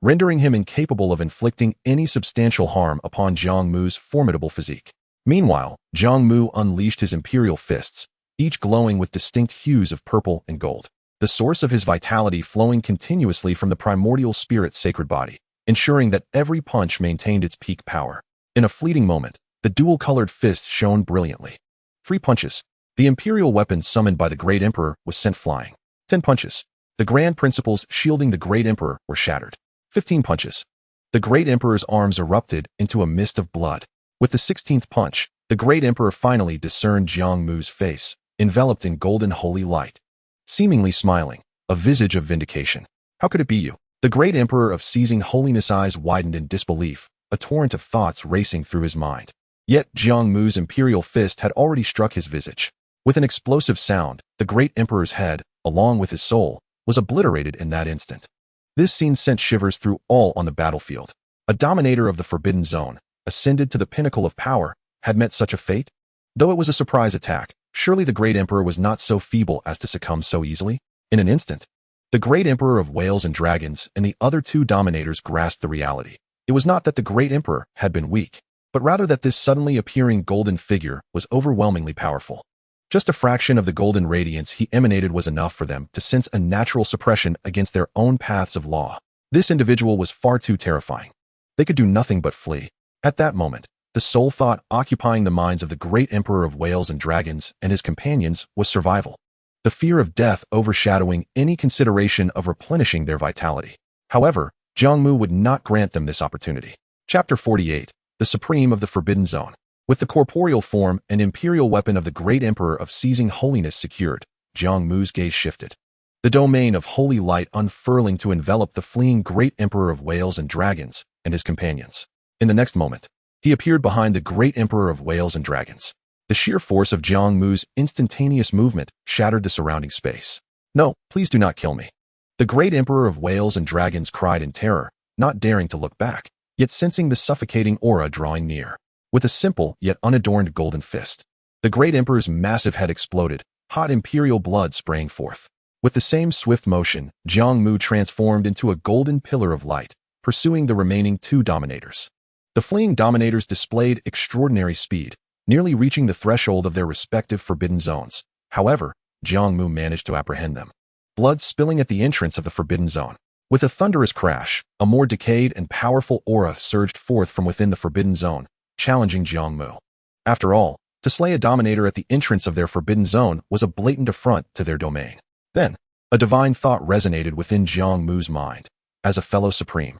rendering him incapable of inflicting any substantial harm upon Jiang Mu's formidable physique. Meanwhile, Jiang Mu unleashed his imperial fists, each glowing with distinct hues of purple and gold, the source of his vitality flowing continuously from the primordial spirit's sacred body, ensuring that every punch maintained its peak power. In a fleeting moment, the dual-colored fist shone brilliantly. 3 punches. The imperial weapon summoned by the great emperor was sent flying. 10 punches. The grand principles shielding the great emperor were shattered. 15 punches. The great emperor's arms erupted into a mist of blood. With the 16th punch, the great emperor finally discerned Jiang Mu's face, enveloped in golden holy light. Seemingly smiling, a visage of vindication. How could it be you? The great emperor of seizing holiness' eyes widened in disbelief, a torrent of thoughts racing through his mind. Yet Jiang Mu's imperial fist had already struck his visage. With an explosive sound, the great emperor's head, along with his soul, was obliterated in that instant. This scene sent shivers through all on the battlefield. A dominator of the Forbidden Zone, ascended to the pinnacle of power, had met such a fate? Though it was a surprise attack, surely the great emperor was not so feeble as to succumb so easily. In an instant, the great emperor of whales and dragons and the other 2 dominators grasped the reality. It was not that the great emperor had been weak, but rather that this suddenly appearing golden figure was overwhelmingly powerful. Just a fraction of the golden radiance he emanated was enough for them to sense a natural suppression against their own paths of law. This individual was far too terrifying. They could do nothing but flee. At that moment, the sole thought occupying the minds of the great emperor of whales and dragons and his companions was survival, the fear of death overshadowing any consideration of replenishing their vitality. However, Jiang Mu would not grant them this opportunity. Chapter 48, The Supreme of the Forbidden Zone. With the corporeal form and imperial weapon of the great emperor of seizing holiness secured, Jiang Mu's gaze shifted, the domain of holy light unfurling to envelop the fleeing great emperor of whales and dragons and his companions. In the next moment, he appeared behind the great emperor of whales and dragons. The sheer force of Jiang Mu's instantaneous movement shattered the surrounding space. "No, please do not kill me." The great emperor of whales and dragons cried in terror, not daring to look back, yet sensing the suffocating aura drawing near. With a simple yet unadorned golden fist, the great emperor's massive head exploded, hot imperial blood spraying forth. With the same swift motion, Jiang Mu transformed into a golden pillar of light, pursuing the remaining 2 dominators. The fleeing dominators displayed extraordinary speed, nearly reaching the threshold of their respective forbidden zones. However, Jiang Mu managed to apprehend them, blood spilling at the entrance of the forbidden zone. With a thunderous crash, a more decayed and powerful aura surged forth from within the forbidden zone, challenging Jiang Mu. After all, to slay a dominator at the entrance of their forbidden zone was a blatant affront to their domain. Then, a divine thought resonated within Jiang Mu's mind. As a fellow supreme,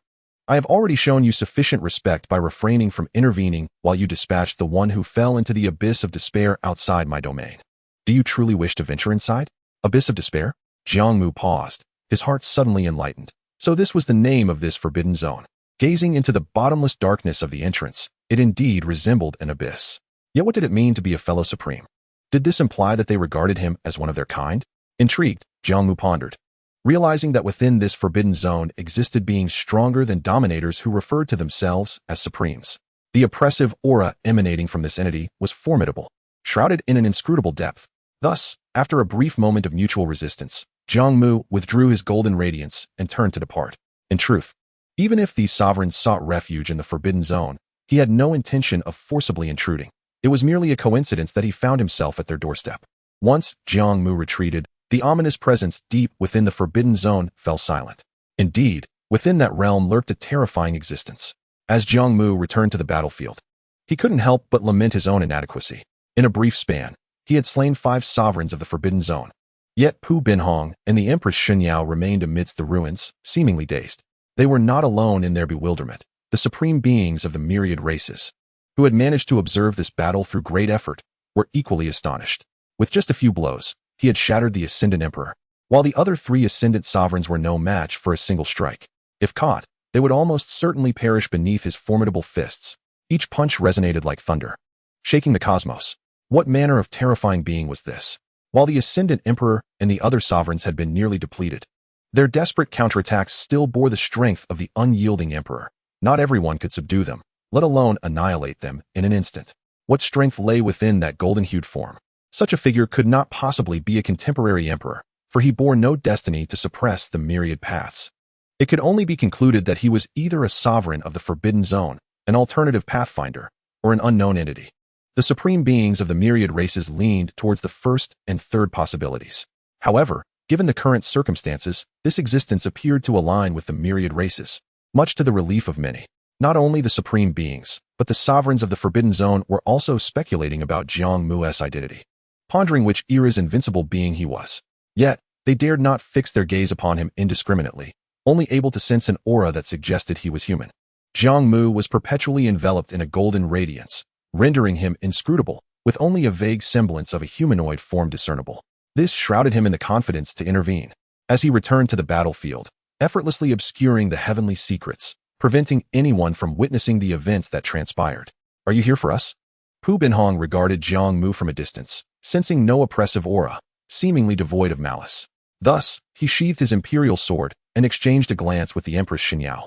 I have already shown you sufficient respect by refraining from intervening while you dispatched the one who fell into the abyss of despair outside my domain. Do you truly wish to venture inside? Abyss of despair? Jiang Mu paused, his heart suddenly enlightened. So this was the name of this forbidden zone. Gazing into the bottomless darkness of the entrance, it indeed resembled an abyss. Yet what did it mean to be a fellow supreme? Did this imply that they regarded him as one of their kind? Intrigued, Jiang Mu pondered, realizing that within this forbidden zone existed beings stronger than dominators who referred to themselves as supremes. The oppressive aura emanating from this entity was formidable, shrouded in an inscrutable depth. Thus, after a brief moment of mutual resistance, Jiang Mu withdrew his golden radiance and turned to depart. In truth, even if these sovereigns sought refuge in the forbidden zone, He had no intention of forcibly intruding. It was merely a coincidence that he found himself at their doorstep. Once Jiang Mu retreated, the ominous presence deep within the forbidden zone fell silent. Indeed, within that realm lurked a terrifying existence. As Jiang Mu returned to the battlefield, he couldn't help but lament his own inadequacy. In a brief span, he had slain 5 sovereigns of the forbidden zone. Yet Pu Binhong and the Empress Xianxiao remained amidst the ruins, seemingly dazed. They were not alone in their bewilderment. The supreme beings of the myriad races, who had managed to observe this battle through great effort, were equally astonished. With just a few blows, he had shattered the Ascendant Emperor, while the other 3 Ascendant sovereigns were no match for a single strike. If caught, they would almost certainly perish beneath his formidable fists. Each punch resonated like thunder, shaking the cosmos. What manner of terrifying being was this? While the Ascendant Emperor and the other sovereigns had been nearly depleted, their desperate counterattacks still bore the strength of the unyielding Emperor. Not everyone could subdue them, let alone annihilate them in an instant. What strength lay within that golden-hued form? Such a figure could not possibly be a contemporary emperor, for he bore no destiny to suppress the myriad paths. It could only be concluded that he was either a sovereign of the Forbidden Zone, an alternative pathfinder, or an unknown entity. The supreme beings of the myriad races leaned towards the first and third possibilities. However, given the current circumstances, this existence appeared to align with the myriad races, much to the relief of many. Not only the supreme beings, but the sovereigns of the Forbidden Zone were also speculating about Jiang Mu's identity, pondering which era's invincible being he was. Yet, they dared not fix their gaze upon him indiscriminately, only able to sense an aura that suggested he was human. Jiang Mu was perpetually enveloped in a golden radiance, rendering him inscrutable, with only a vague semblance of a humanoid form discernible. This shrouded him in the confidence to intervene. As he returned to the battlefield, effortlessly obscuring the heavenly secrets, preventing anyone from witnessing the events that transpired. Are you here for us? Pu Binhong regarded Jiang Mu from a distance, sensing no oppressive aura, seemingly devoid of malice. Thus, he sheathed his imperial sword and exchanged a glance with the Empress Xianxiao,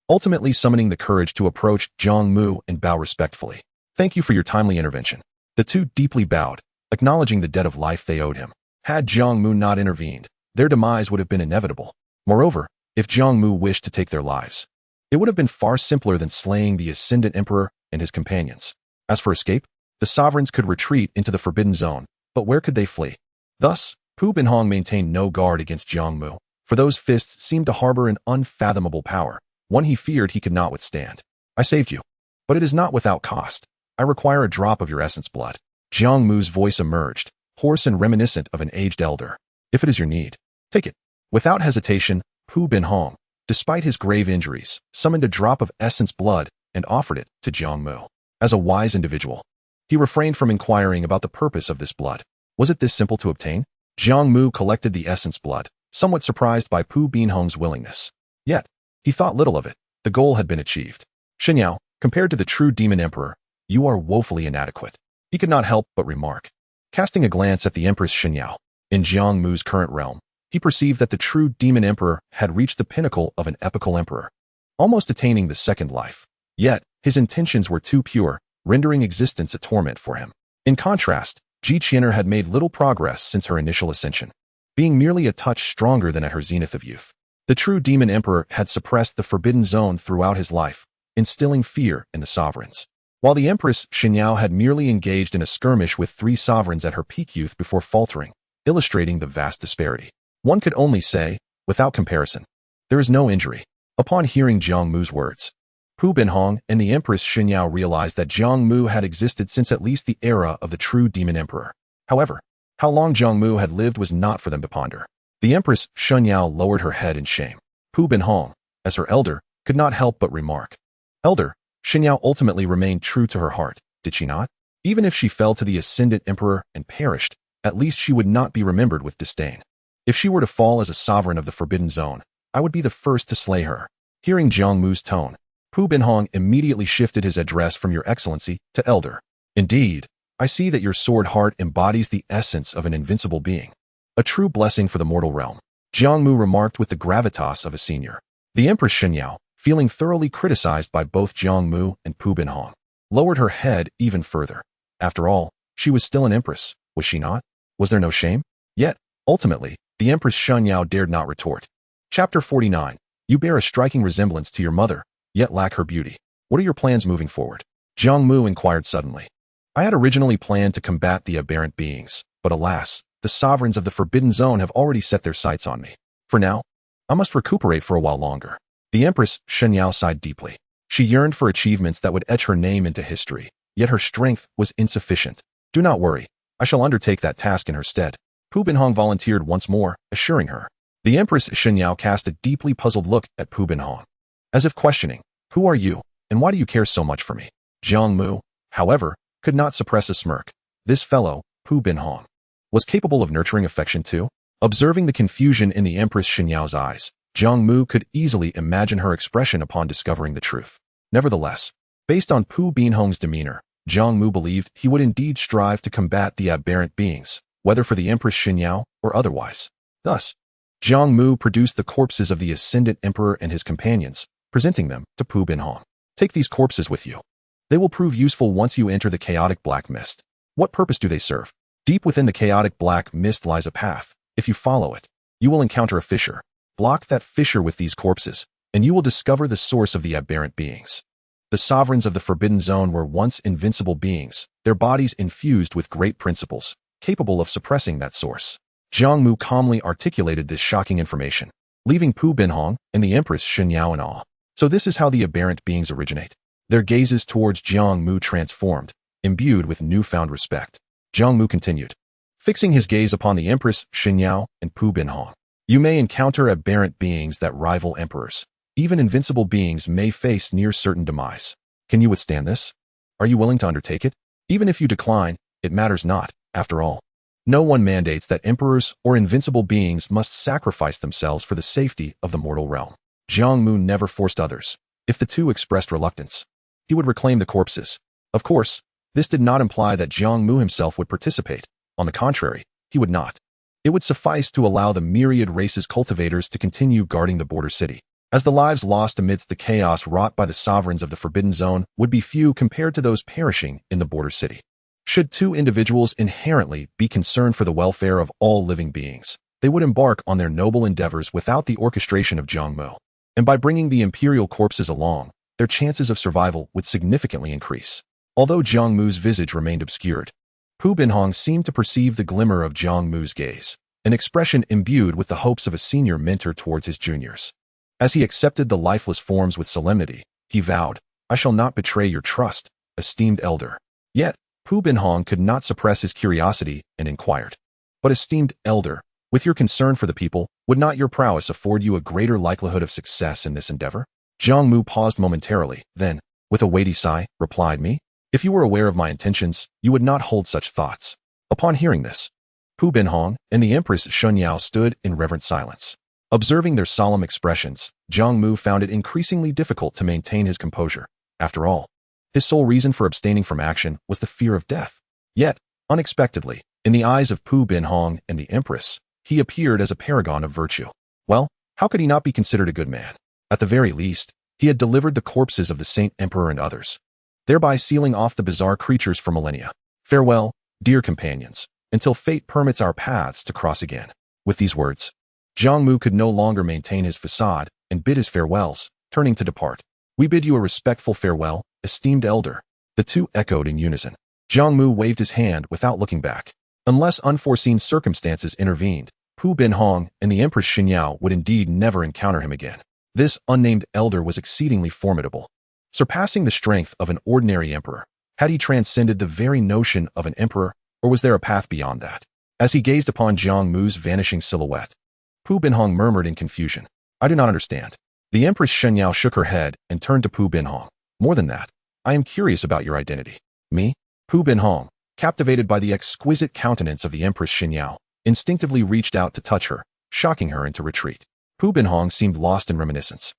ultimately summoning the courage to approach Jiang Mu and bow respectfully. Thank you for your timely intervention. The two deeply bowed, acknowledging the debt of life they owed him. Had Jiang Mu not intervened, their demise would have been inevitable. Moreover, if Jiang Mu wished to take their lives, it would have been far simpler than slaying the Ascendant Emperor and his companions. As for escape, the sovereigns could retreat into the Forbidden Zone, but where could they flee? Thus, Pu Binhong maintained no guard against Jiang Mu, for those fists seemed to harbor an unfathomable power, one he feared he could not withstand. I saved you, but it is not without cost. I require a drop of your essence blood. Jiang Mu's voice emerged, hoarse and reminiscent of an aged elder. If it is your need, take it. Without hesitation, Pu Binhong, despite his grave injuries, summoned a drop of essence blood and offered it to Jiang Mu. As a wise individual, he refrained from inquiring about the purpose of this blood. Was it this simple to obtain? Jiang Mu collected the essence blood, somewhat surprised by Pu Binhong's willingness. Yet, he thought little of it. The goal had been achieved. Xianxiao, compared to the true demon emperor, you are woefully inadequate. He could not help but remark. Casting a glance at the Empress Xianxiao, in Jiang Mu's current realm, he perceived that the true demon emperor had reached the pinnacle of an epical emperor, almost attaining the second life. Yet, his intentions were too pure, rendering existence a torment for him. In contrast, Ji Qian'er had made little progress since her initial ascension, being merely a touch stronger than at her zenith of youth. The true demon emperor had suppressed the Forbidden Zone throughout his life, instilling fear in the sovereigns, while the Empress Xianxiao had merely engaged in a skirmish with 3 sovereigns at her peak youth before faltering, illustrating the vast disparity. One could only say, without comparison, there is no injury. Upon hearing Jiang Mu's words, Pu Binhong and the Empress Xianxiao realized that Jiang Mu had existed since at least the era of the true demon emperor. However, how long Jiang Mu had lived was not for them to ponder. The Empress Xianxiao lowered her head in shame. Pu Binhong, as her elder, could not help but remark. Elder, Xianxiao ultimately remained true to her heart, did she not? Even if she fell to the Ascendant Emperor and perished, at least she would not be remembered with disdain. If she were to fall as a sovereign of the Forbidden Zone, I would be the first to slay her. Hearing Jiang Mu's tone, Pu Binhong immediately shifted his address from Your Excellency to Elder. Indeed, I see that your sword heart embodies the essence of an invincible being. A true blessing for the mortal realm, Jiang Mu remarked with the gravitas of a senior. The Empress Xianxiao, feeling thoroughly criticized by both Jiang Mu and Pu Binhong, lowered her head even further. After all, she was still an empress, was she not? Was there no shame? Yet, ultimately, the Empress Xianxiao dared not retort. Chapter 49. You bear a striking resemblance to your mother, yet lack her beauty. What are your plans moving forward? Jiang Mu inquired suddenly. I had originally planned to combat the aberrant beings, but alas, the sovereigns of the Forbidden Zone have already set their sights on me. For now, I must recuperate for a while longer. The Empress Xianxiao sighed deeply. She yearned for achievements that would etch her name into history, yet her strength was insufficient. Do not worry, I shall undertake that task in her stead. Pu Binhong volunteered once more, assuring her. The Empress Xianxiao cast a deeply puzzled look at Pu Binhong, as if questioning, who are you, and why do you care so much for me? Jiang Mu, however, could not suppress a smirk. This fellow, Pu Binhong, was capable of nurturing affection too? Observing the confusion in the Empress Xianxiao's eyes, Jiang Mu could easily imagine her expression upon discovering the truth. Nevertheless, based on Pu Binhong's demeanor, Jiang Mu believed he would indeed strive to combat the aberrant beings, whether for the Empress Xianxiao or otherwise. Thus, Jiang Mu produced the corpses of the Ascendant Emperor and his companions, presenting them to Pu Binhong. Take these corpses with you. They will prove useful once you enter the chaotic black mist. What purpose do they serve? Deep within the chaotic black mist lies a path. If you follow it, you will encounter a fissure. Block that fissure with these corpses, and you will discover the source of the aberrant beings. The sovereigns of the Forbidden Zone were once invincible beings, their bodies infused with great principles, capable of suppressing that source. Jiang Mu calmly articulated this shocking information, leaving Pu Binhong and the Empress Xianxiao in awe. So this is how the aberrant beings originate. Their gazes towards Jiang Mu transformed, imbued with newfound respect. Jiang Mu continued, fixing his gaze upon the Empress Xianxiao and Pu Binhong. You may encounter aberrant beings that rival emperors. Even invincible beings may face near certain demise. Can you withstand this? Are you willing to undertake it? Even if you decline, it matters not, after all. No one mandates that emperors or invincible beings must sacrifice themselves for the safety of the mortal realm. Jiang Mu never forced others. If the two expressed reluctance, he would reclaim the corpses. Of course, this did not imply that Jiang Mu himself would participate. On the contrary, he would not. It would suffice to allow the myriad races cultivators to continue guarding the border city, as the lives lost amidst the chaos wrought by the sovereigns of the Forbidden Zone would be few compared to those perishing in the border city. Should two individuals inherently be concerned for the welfare of all living beings, they would embark on their noble endeavors without the orchestration of Jiang Mu. And by bringing the imperial corpses along, their chances of survival would significantly increase. Although Jiang Mu's visage remained obscured, Pu Binhong seemed to perceive the glimmer of Jiang Mu's gaze, an expression imbued with the hopes of a senior mentor towards his juniors. As he accepted the lifeless forms with solemnity, he vowed, I shall not betray your trust, esteemed elder. Yet, Pu Binhong could not suppress his curiosity and inquired, but esteemed elder, with your concern for the people, would not your prowess afford you a greater likelihood of success in this endeavor? Jiang Mu paused momentarily, then, with a weighty sigh, replied me, if you were aware of my intentions, you would not hold such thoughts. Upon hearing this, Pu Binhong and the Empress Xianxiao stood in reverent silence. Observing their solemn expressions, Jiang Mu found it increasingly difficult to maintain his composure. After all, his sole reason for abstaining from action was the fear of death. Yet, unexpectedly, in the eyes of Pu Binhong and the Empress, he appeared as a paragon of virtue. Well, how could he not be considered a good man? At the very least, he had delivered the corpses of the Saint Emperor and others, thereby sealing off the bizarre creatures for millennia. Farewell, dear companions, until fate permits our paths to cross again. With these words, Jiang Mu could no longer maintain his facade and bid his farewells, turning to depart. We bid you a respectful farewell, esteemed elder. The two echoed in unison. Jiang Mu waved his hand without looking back. Unless unforeseen circumstances intervened, Pu Binhong and the Empress Xianxiao would indeed never encounter him again. This unnamed elder was exceedingly formidable, surpassing the strength of an ordinary emperor. Had he transcended the very notion of an emperor, or was there a path beyond that? As he gazed upon Jiang Mu's vanishing silhouette, Pu Binhong murmured in confusion, I do not understand. The Empress Xianxiao shook her head and turned to Pu Binhong. More than that, I am curious about your identity. Me? Pu Binhong, captivated by the exquisite countenance of the Empress Xianxiao, instinctively reached out to touch her, shocking her into retreat. Pu Binhong seemed lost in reminiscence.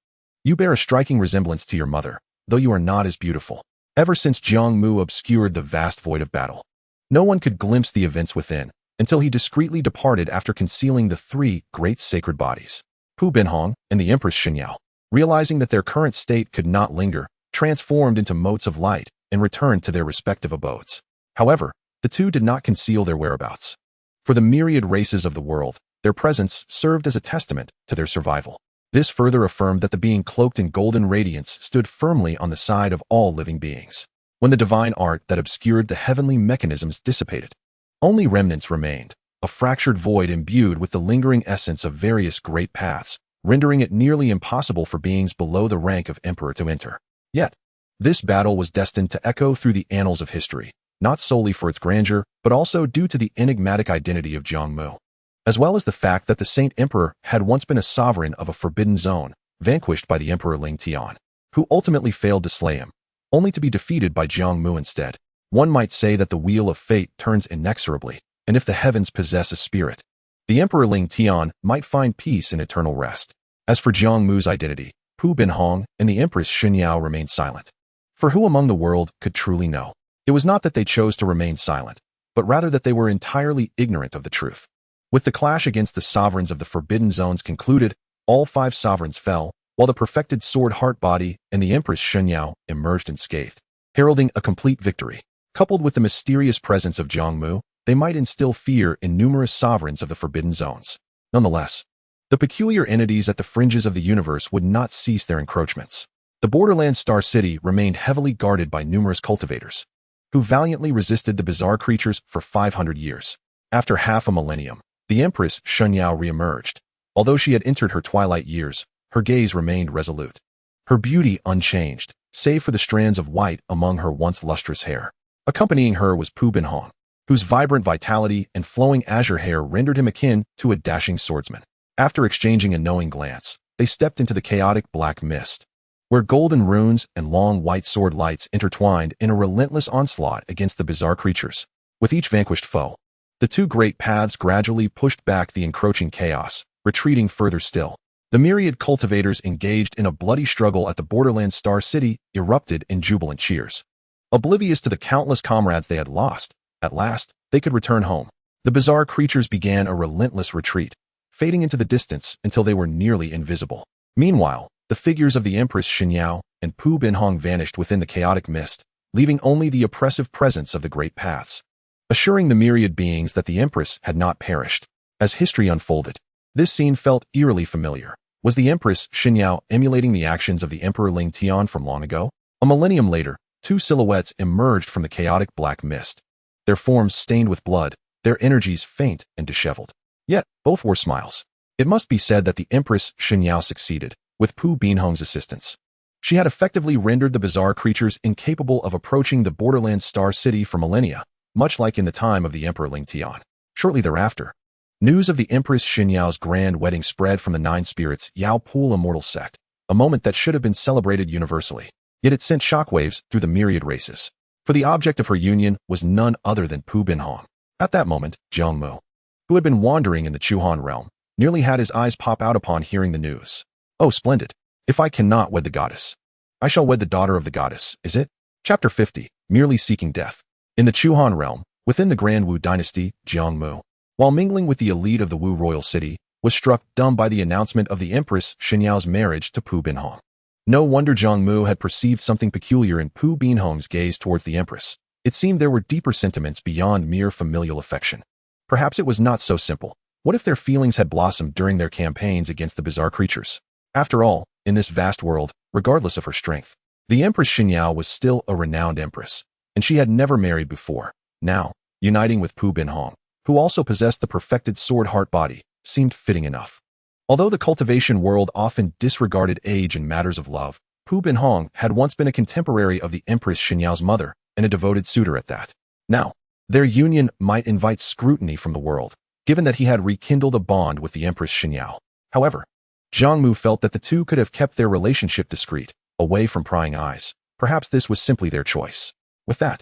You bear a striking resemblance to your mother, though you are not as beautiful. Ever since Jiang Mu obscured the vast void of battle, no one could glimpse the events within, until he discreetly departed after concealing the three great sacred bodies. Pu Binhong and the Empress Xianxiao, realizing that their current state could not linger, transformed into motes of light and returned to their respective abodes. However, the two did not conceal their whereabouts. For the myriad races of the world, their presence served as a testament to their survival. This further affirmed that the being cloaked in golden radiance stood firmly on the side of all living beings. when the divine art that obscured the heavenly mechanisms dissipated. Only remnants remained, a fractured void imbued with the lingering essence of various great paths, rendering it nearly impossible for beings below the rank of emperor to enter. Yet, this battle was destined to echo through the annals of history, not solely for its grandeur, but also due to the enigmatic identity of Jiang Mu, as well as the fact that the Saint Emperor had once been a sovereign of a forbidden zone, vanquished by the Emperor Ling Tian, who ultimately failed to slay him, only to be defeated by Jiang Mu instead. One might say that the wheel of fate turns inexorably, and if the heavens possess a spirit, the Emperor Ling Tian might find peace in eternal rest. As for Jiang Mu's identity, Pu Binhong and the Empress Xianxiao remained silent. For who among the world could truly know? It was not that they chose to remain silent, but rather that they were entirely ignorant of the truth. With the clash against the sovereigns of the Forbidden Zones concluded, all 5 sovereigns fell, while the perfected sword heart body and the Empress Xianxiao emerged unscathed, heralding a complete victory. Coupled with the mysterious presence of Jiang Mu, they might instill fear in numerous sovereigns of the Forbidden Zones. Nonetheless, the peculiar entities at the fringes of the universe would not cease their encroachments. The borderland Star City remained heavily guarded by numerous cultivators, who valiantly resisted the bizarre creatures for 500 years. After half a millennium, the Empress Xianxiao reemerged. Although she had entered her twilight years, her gaze remained resolute, her beauty unchanged, save for the strands of white among her once lustrous hair. Accompanying her was Pu Binhong, whose vibrant vitality and flowing azure hair rendered him akin to a dashing swordsman. After exchanging a knowing glance, they stepped into the chaotic black mist, where golden runes and long white sword lights intertwined in a relentless onslaught against the bizarre creatures. With each vanquished foe, the 2 great paths gradually pushed back the encroaching chaos, retreating further still. The myriad cultivators engaged in a bloody struggle at the borderland Star City erupted in jubilant cheers. Oblivious to the countless comrades they had lost, at last, they could return home. The bizarre creatures began a relentless retreat, fading into the distance until they were nearly invisible. Meanwhile, the figures of the Empress Xianxiao and Pu Binhong vanished within the chaotic mist, leaving only the oppressive presence of the great paths, assuring the myriad beings that the Empress had not perished. As history unfolded, this scene felt eerily familiar. Was the Empress Xianxiao emulating the actions of the Emperor Ling Tian from long ago? A millennium later, 2 silhouettes emerged from the chaotic black mist, their forms stained with blood, their energies faint and disheveled. Yet, both wore smiles. It must be said that the Empress Xianxiao succeeded, with Pu Binhong's assistance. She had effectively rendered the bizarre creatures incapable of approaching the borderland Star City for millennia, much like in the time of the Emperor Ling Tian. Shortly thereafter, news of the Empress Xianxiao's grand wedding spread from the 9 spirits Yao Pool immortal sect, a moment that should have been celebrated universally. Yet it sent shockwaves through the myriad races, for the object of her union was none other than Pu Binhong. At that moment, Jiang Mu, who had been wandering in the Chuhan realm, nearly had his eyes pop out upon hearing the news. Oh, splendid! If I cannot wed the goddess, I shall wed the daughter of the goddess, is it? Chapter 50, Merely Seeking Death. In the Chuhan realm, within the Grand Wu dynasty, Jiang Mu, while mingling with the elite of the Wu royal city, was struck dumb by the announcement of the Empress Xianxiao's marriage to Pu Binhong. No wonder Jiang Mu had perceived something peculiar in Pu Binhong's gaze towards the Empress. It seemed there were deeper sentiments beyond mere familial affection. Perhaps it was not so simple. What if their feelings had blossomed during their campaigns against the bizarre creatures? After all, in this vast world, regardless of her strength, the Empress Xianxiao was still a renowned empress, and she had never married before. Now, uniting with Pu Binhong, who also possessed the perfected sword heart body, seemed fitting enough. Although the cultivation world often disregarded age in matters of love, Pu Binhong had once been a contemporary of the Empress Xianxiao's mother, and a devoted suitor at that. Now, their union might invite scrutiny from the world, given that he had rekindled a bond with the Empress Xianxiao. However, Jiang Mu felt that the two could have kept their relationship discreet, away from prying eyes. Perhaps this was simply their choice. With that,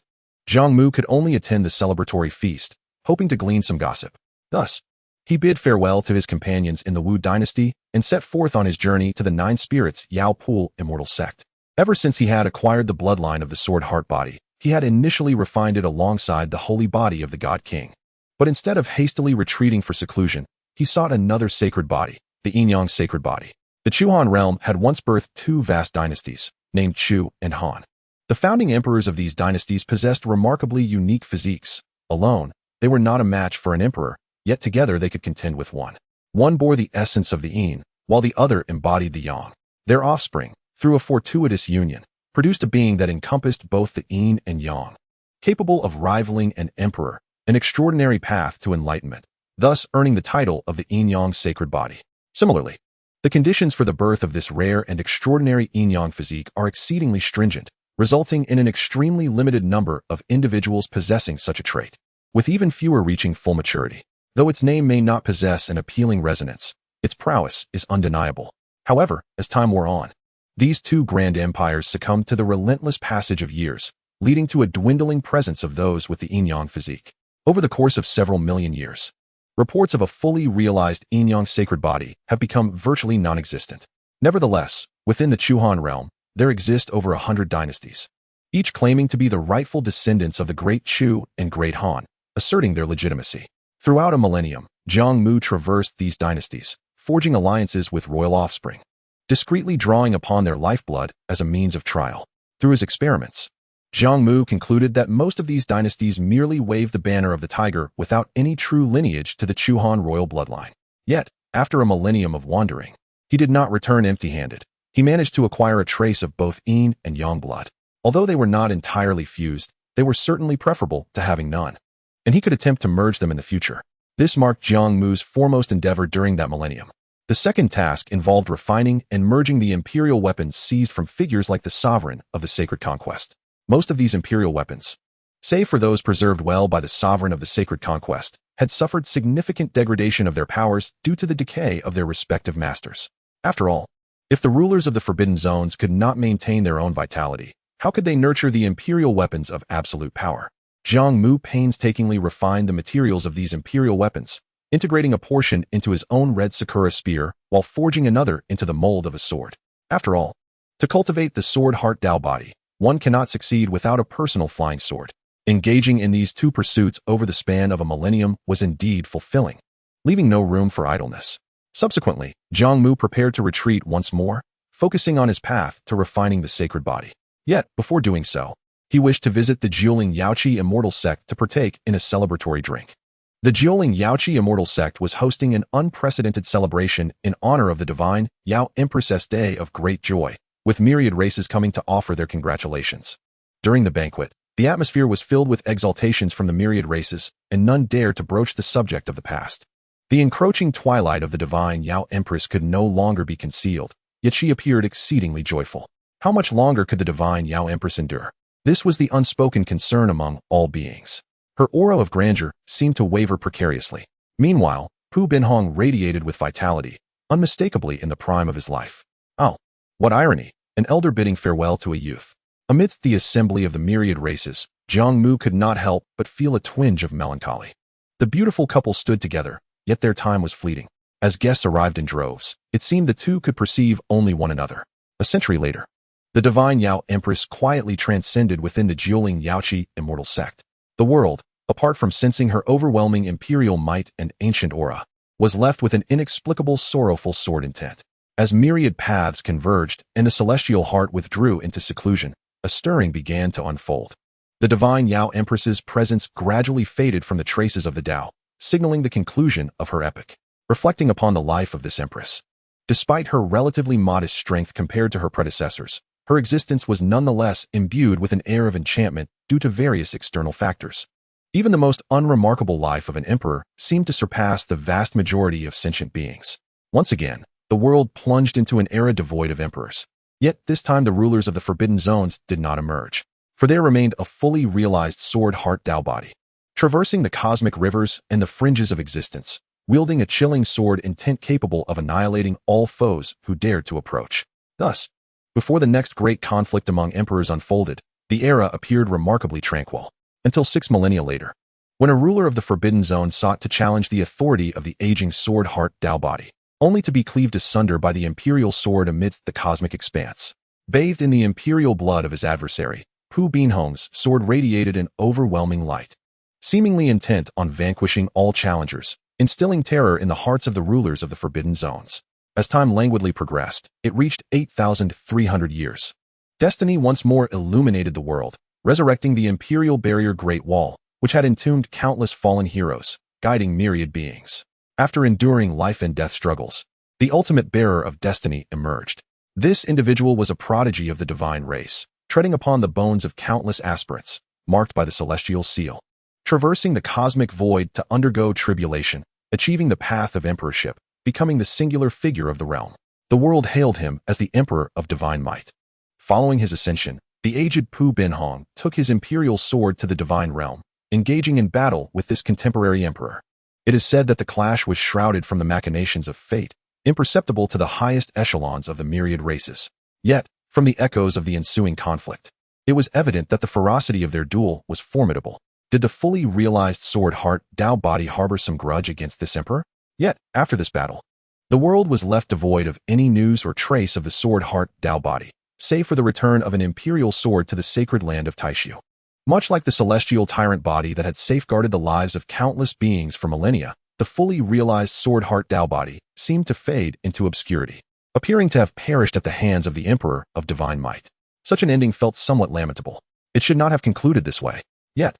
Jiang Mu could only attend the celebratory feast, hoping to glean some gossip. Thus, he bid farewell to his companions in the Wu dynasty and set forth on his journey to the 9 spirits Yao Pool immortal sect. Ever since he had acquired the bloodline of the sword heart body, he had initially refined it alongside the holy body of the God King. But instead of hastily retreating for seclusion, he sought another sacred body, the Yin-Yang sacred body. The Chuhan realm had once birthed 2 vast dynasties, named Chu and Han. The founding emperors of these dynasties possessed remarkably unique physiques. Alone, they were not a match for an emperor, yet together they could contend with one. One bore the essence of the Yin, while the other embodied the Yang. Their offspring, through a fortuitous union, produced a being that encompassed both the yin and yang, capable of rivaling an emperor, an extraordinary path to enlightenment, thus earning the title of the yin-yang sacred body. Similarly, the conditions for the birth of this rare and extraordinary yin-yang physique are exceedingly stringent, resulting in an extremely limited number of individuals possessing such a trait, with even fewer reaching full maturity. Though its name may not possess an appealing resonance, its prowess is undeniable. However, as time wore on, these two grand empires succumbed to the relentless passage of years, leading to a dwindling presence of those with the yin-yang physique. Over the course of several million years, reports of a fully realized yin-yang sacred body have become virtually non-existent. Nevertheless, within the Chuhan realm, there exist over 100 dynasties, each claiming to be the rightful descendants of the Great Chu and Great Han, asserting their legitimacy. Throughout a millennium, Jiang Mu traversed these dynasties, forging alliances with royal offspring, discreetly drawing upon their lifeblood as a means of trial. Through his experiments, Jiang Mu concluded that most of these dynasties merely waved the banner of the tiger without any true lineage to the Chuhan royal bloodline. Yet, after a millennium of wandering, he did not return empty-handed. He managed to acquire a trace of both yin and yang blood. Although they were not entirely fused, they were certainly preferable to having none, and he could attempt to merge them in the future. This marked Jiang Mu's foremost endeavor during that millennium. The second task involved refining and merging the imperial weapons seized from figures like the sovereign of the sacred conquest. Most of these imperial weapons, save for those preserved well by the sovereign of the sacred conquest, had suffered significant degradation of their powers due to the decay of their respective masters. After all, if the rulers of the Forbidden Zones could not maintain their own vitality, how could they nurture the imperial weapons of absolute power? Jiang Mu painstakingly refined the materials of these imperial weapons, integrating a portion into his own red Sakura spear while forging another into the mold of a sword. After all, to cultivate the sword heart Dao body, one cannot succeed without a personal flying sword. Engaging in these two pursuits over the span of a millennium was indeed fulfilling, leaving no room for idleness. Subsequently, Jiang Mu prepared to retreat once more, focusing on his path to refining the sacred body. Yet, before doing so, he wished to visit the Jiuling Yaoqi immortal sect to partake in a celebratory drink. The Jiuling Yaoqi immortal sect was hosting an unprecedented celebration in honor of the divine Yao Empress's Day of Great Joy, with myriad races coming to offer their congratulations. During the banquet, the atmosphere was filled with exaltations from the myriad races, and none dared to broach the subject of the past. The encroaching twilight of the divine Yao Empress could no longer be concealed, yet she appeared exceedingly joyful. How much longer could the divine Yao Empress endure? This was the unspoken concern among all beings. Her aura of grandeur seemed to waver precariously. Meanwhile, Pu Binhong radiated with vitality, unmistakably in the prime of his life. Oh, what irony, an elder bidding farewell to a youth. Amidst the assembly of the myriad races, Jiang Mu could not help but feel a twinge of melancholy. The beautiful couple stood together, yet their time was fleeting. As guests arrived in droves, it seemed the two could perceive only one another. A century later, the divine Yao Empress quietly transcended within the Jiuling Yaoqi immortal sect. The world, apart from sensing her overwhelming imperial might and ancient aura, was left with an inexplicable sorrowful sword intent. As myriad paths converged and the celestial heart withdrew into seclusion, a stirring began to unfold. The divine Yao Empress's presence gradually faded from the traces of the Tao, signaling the conclusion of her epic. Reflecting upon the life of this empress, despite her relatively modest strength compared to her predecessors, her existence was nonetheless imbued with an air of enchantment due to various external factors. Even the most unremarkable life of an emperor seemed to surpass the vast majority of sentient beings. Once again, the world plunged into an era devoid of emperors. Yet this time the rulers of the Forbidden Zones did not emerge, for there remained a fully realized sword heart Tao body, traversing the cosmic rivers and the fringes of existence, wielding a chilling sword intent capable of annihilating all foes who dared to approach. Thus, before the next great conflict among emperors unfolded, the era appeared remarkably tranquil, until 6 millennia later, when a ruler of the Forbidden Zone sought to challenge the authority of the aging sword heart Tao body, only to be cleaved asunder by the imperial sword amidst the cosmic expanse. Bathed in the imperial blood of his adversary, Pu Binhong's sword radiated an overwhelming light, seemingly intent on vanquishing all challengers, instilling terror in the hearts of the rulers of the Forbidden Zones. As time languidly progressed, it reached 8,300 years. Destiny once more illuminated the world, resurrecting the imperial barrier Great Wall, which had entombed countless fallen heroes, guiding myriad beings. After enduring life and death struggles, the ultimate bearer of destiny emerged. This individual was a prodigy of the divine race, treading upon the bones of countless aspirants, marked by the celestial seal. Traversing the cosmic void to undergo tribulation, achieving the path of emperorship, becoming the singular figure of the realm. The world hailed him as the Emperor of Divine Might. Following his ascension, the aged Pu Binhong took his imperial sword to the divine realm, engaging in battle with this contemporary emperor. It is said that the clash was shrouded from the machinations of fate, imperceptible to the highest echelons of the myriad races. Yet, from the echoes of the ensuing conflict, it was evident that the ferocity of their duel was formidable. Did the fully realized sword heart Dao body harbor some grudge against this emperor? Yet, after this battle, the world was left devoid of any news or trace of the sword heart Dao body, save for the return of an imperial sword to the sacred land of Taishu. Much like the celestial tyrant body that had safeguarded the lives of countless beings for millennia, the fully realized sword heart Dao body seemed to fade into obscurity, appearing to have perished at the hands of the Emperor of Divine Might. Such an ending felt somewhat lamentable. It should not have concluded this way. Yet,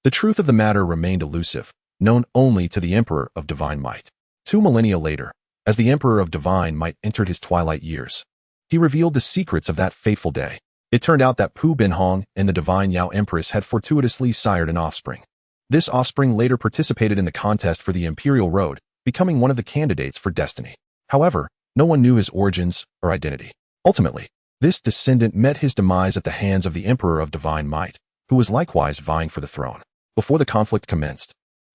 the truth of the matter remained elusive, known only to the Emperor of Divine Might. 2 millennia later, as the Emperor of Divine Might entered his twilight years, he revealed the secrets of that fateful day. It turned out that Pu Binhong and the Divine Yao Empress had fortuitously sired an offspring. This offspring later participated in the contest for the Imperial Road, becoming one of the candidates for destiny. However, no one knew his origins or identity. Ultimately, this descendant met his demise at the hands of the Emperor of Divine Might, who was likewise vying for the throne. Before the conflict commenced,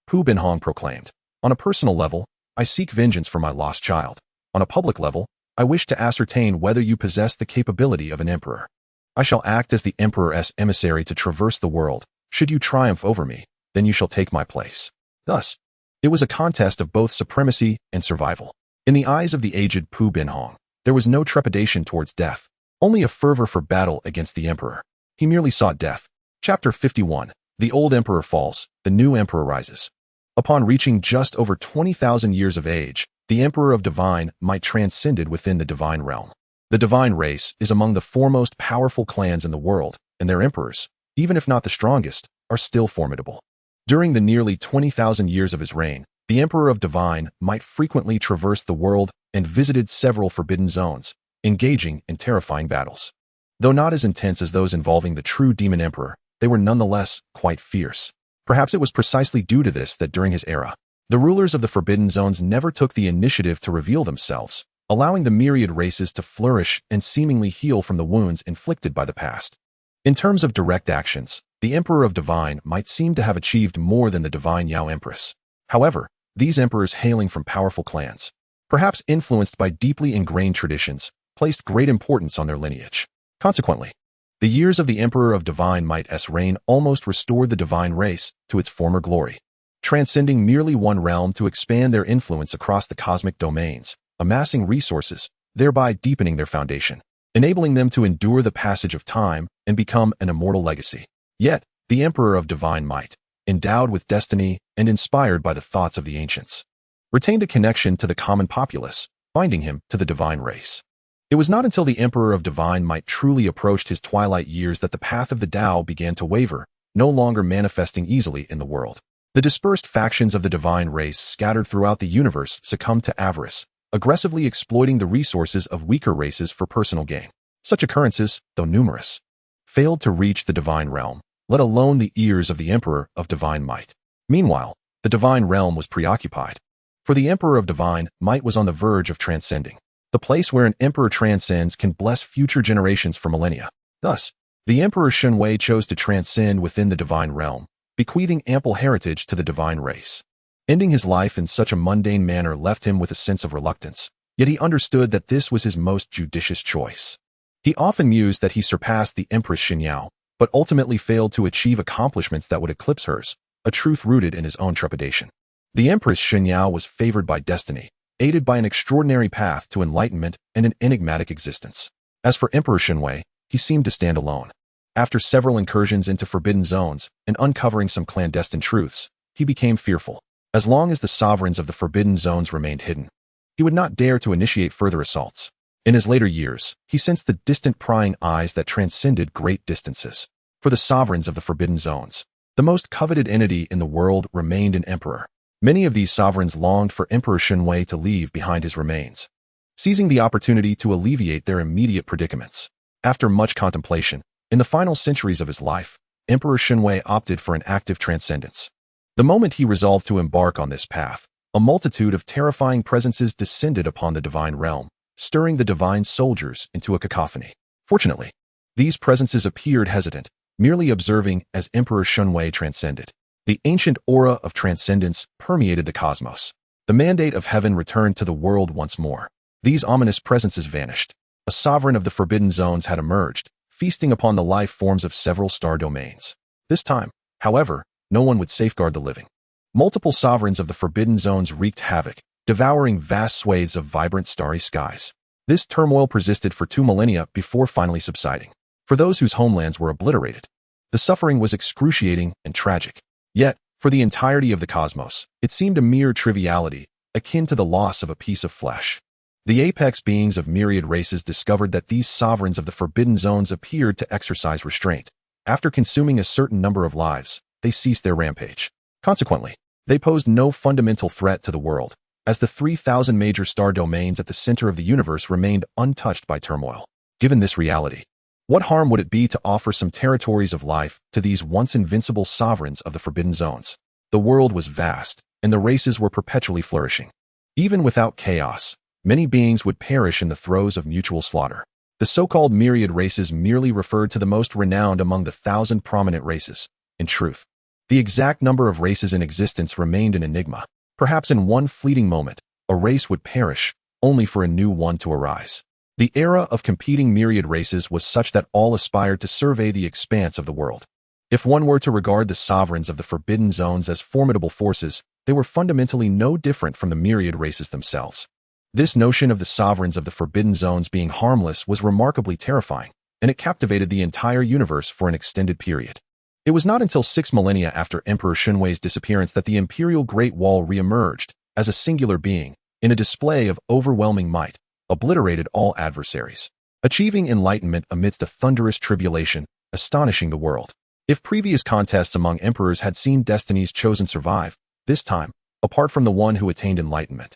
Pu Binhong proclaimed, "On a personal level, I seek vengeance for my lost child. On a public level, I wish to ascertain whether you possess the capability of an emperor. I shall act as the Emperor's emissary to traverse the world. Should you triumph over me, then you shall take my place." Thus, it was a contest of both supremacy and survival. In the eyes of the aged Pu Binhong, there was no trepidation towards death, only a fervor for battle against the emperor. He merely sought death. Chapter 51. The old emperor falls, the new emperor rises. Upon reaching just over 20,000 years of age, the Emperor of Divine Might transcended within the divine realm. The divine race is among the foremost powerful clans in the world, and their emperors, even if not the strongest, are still formidable. During the nearly 20,000 years of his reign, the Emperor of Divine Might frequently traversed the world and visited several forbidden zones, engaging in terrifying battles. Though not as intense as those involving the true demon emperor, they were nonetheless quite fierce. Perhaps it was precisely due to this that during his era, the rulers of the forbidden zones never took the initiative to reveal themselves, allowing the myriad races to flourish and seemingly heal from the wounds inflicted by the past. In terms of direct actions, the Emperor of Divine Might seem to have achieved more than the Divine Yao Empress. However, these emperors hailing from powerful clans, perhaps influenced by deeply ingrained traditions, placed great importance on their lineage. Consequently, the years of the Emperor of Divine Might's reign almost restored the divine race to its former glory, transcending merely one realm to expand their influence across the cosmic domains, amassing resources, thereby deepening their foundation, enabling them to endure the passage of time and become an immortal legacy. Yet, the Emperor of Divine Might, endowed with destiny and inspired by the thoughts of the ancients, retained a connection to the common populace, binding him to the divine race. It was not until the Emperor of Divine Might truly approached his twilight years that the path of the Tao began to waver, no longer manifesting easily in the world. The dispersed factions of the divine race scattered throughout the universe succumbed to avarice, aggressively exploiting the resources of weaker races for personal gain. Such occurrences, though numerous, failed to reach the divine realm, let alone the ears of the Emperor of Divine Might. Meanwhile, the divine realm was preoccupied, for the Emperor of Divine Might was on the verge of transcending. The place where an emperor transcends can bless future generations for millennia. Thus, the Emperor Shunwei chose to transcend within the divine realm, bequeathing ample heritage to the divine race. Ending his life in such a mundane manner left him with a sense of reluctance, yet he understood that this was his most judicious choice. He often mused that he surpassed the Empress Xianxiao, but ultimately failed to achieve accomplishments that would eclipse hers, a truth rooted in his own trepidation. The Empress Xianxiao was favored by destiny, aided by an extraordinary path to enlightenment and an enigmatic existence. As for Emperor Shunwei, he seemed to stand alone. After several incursions into forbidden zones and uncovering some clandestine truths, he became fearful. As long as the sovereigns of the forbidden zones remained hidden, he would not dare to initiate further assaults. In his later years, he sensed the distant prying eyes that transcended great distances. For the sovereigns of the forbidden zones, the most coveted entity in the world remained an emperor. Many of these sovereigns longed for Emperor Shunwei to leave behind his remains, seizing the opportunity to alleviate their immediate predicaments. After much contemplation, In the final centuries of his life, Emperor Shunwei opted for an active transcendence. The moment he resolved to embark on this path, a multitude of terrifying presences descended upon the divine realm, stirring the divine soldiers into a cacophony. Fortunately, these presences appeared hesitant, merely observing as Emperor Shunwei transcended. The ancient aura of transcendence permeated the cosmos. The mandate of heaven returned to the world once more. These ominous presences vanished. A sovereign of the forbidden zones had emerged, feasting upon the life forms of several star domains. This time, however, no one would safeguard the living. Multiple sovereigns of the forbidden zones wreaked havoc, devouring vast swathes of vibrant starry skies. This turmoil persisted for 2 millennia before finally subsiding. For those whose homelands were obliterated, the suffering was excruciating and tragic. Yet, for the entirety of the cosmos, it seemed a mere triviality, akin to the loss of a piece of flesh. The apex beings of myriad races discovered that these sovereigns of the forbidden zones appeared to exercise restraint. After consuming a certain number of lives, they ceased their rampage. Consequently, they posed no fundamental threat to the world, as the 3,000 major star domains at the center of the universe remained untouched by turmoil. Given this reality, what harm would it be to offer some territories of life to these once invincible sovereigns of the forbidden zones? The world was vast, and the races were perpetually flourishing. Even without chaos, many beings would perish in the throes of mutual slaughter. The so-called myriad races merely referred to the most renowned among the 1,000 prominent races. In truth, the exact number of races in existence remained an enigma. Perhaps in one fleeting moment, a race would perish, only for a new one to arise. The era of competing myriad races was such that all aspired to survey the expanse of the world. If one were to regard the sovereigns of the forbidden zones as formidable forces, they were fundamentally no different from the myriad races themselves. This notion of the sovereigns of the forbidden zones being harmless was remarkably terrifying, and it captivated the entire universe for an extended period. It was not until 6 millennia after Emperor Shunwei's disappearance that the Imperial Great Wall re-emerged, as a singular being, in a display of overwhelming might, obliterated all adversaries, achieving enlightenment amidst a thunderous tribulation, astonishing the world. If previous contests among emperors had seen destinies chosen survive, this time, apart from the one who attained enlightenment,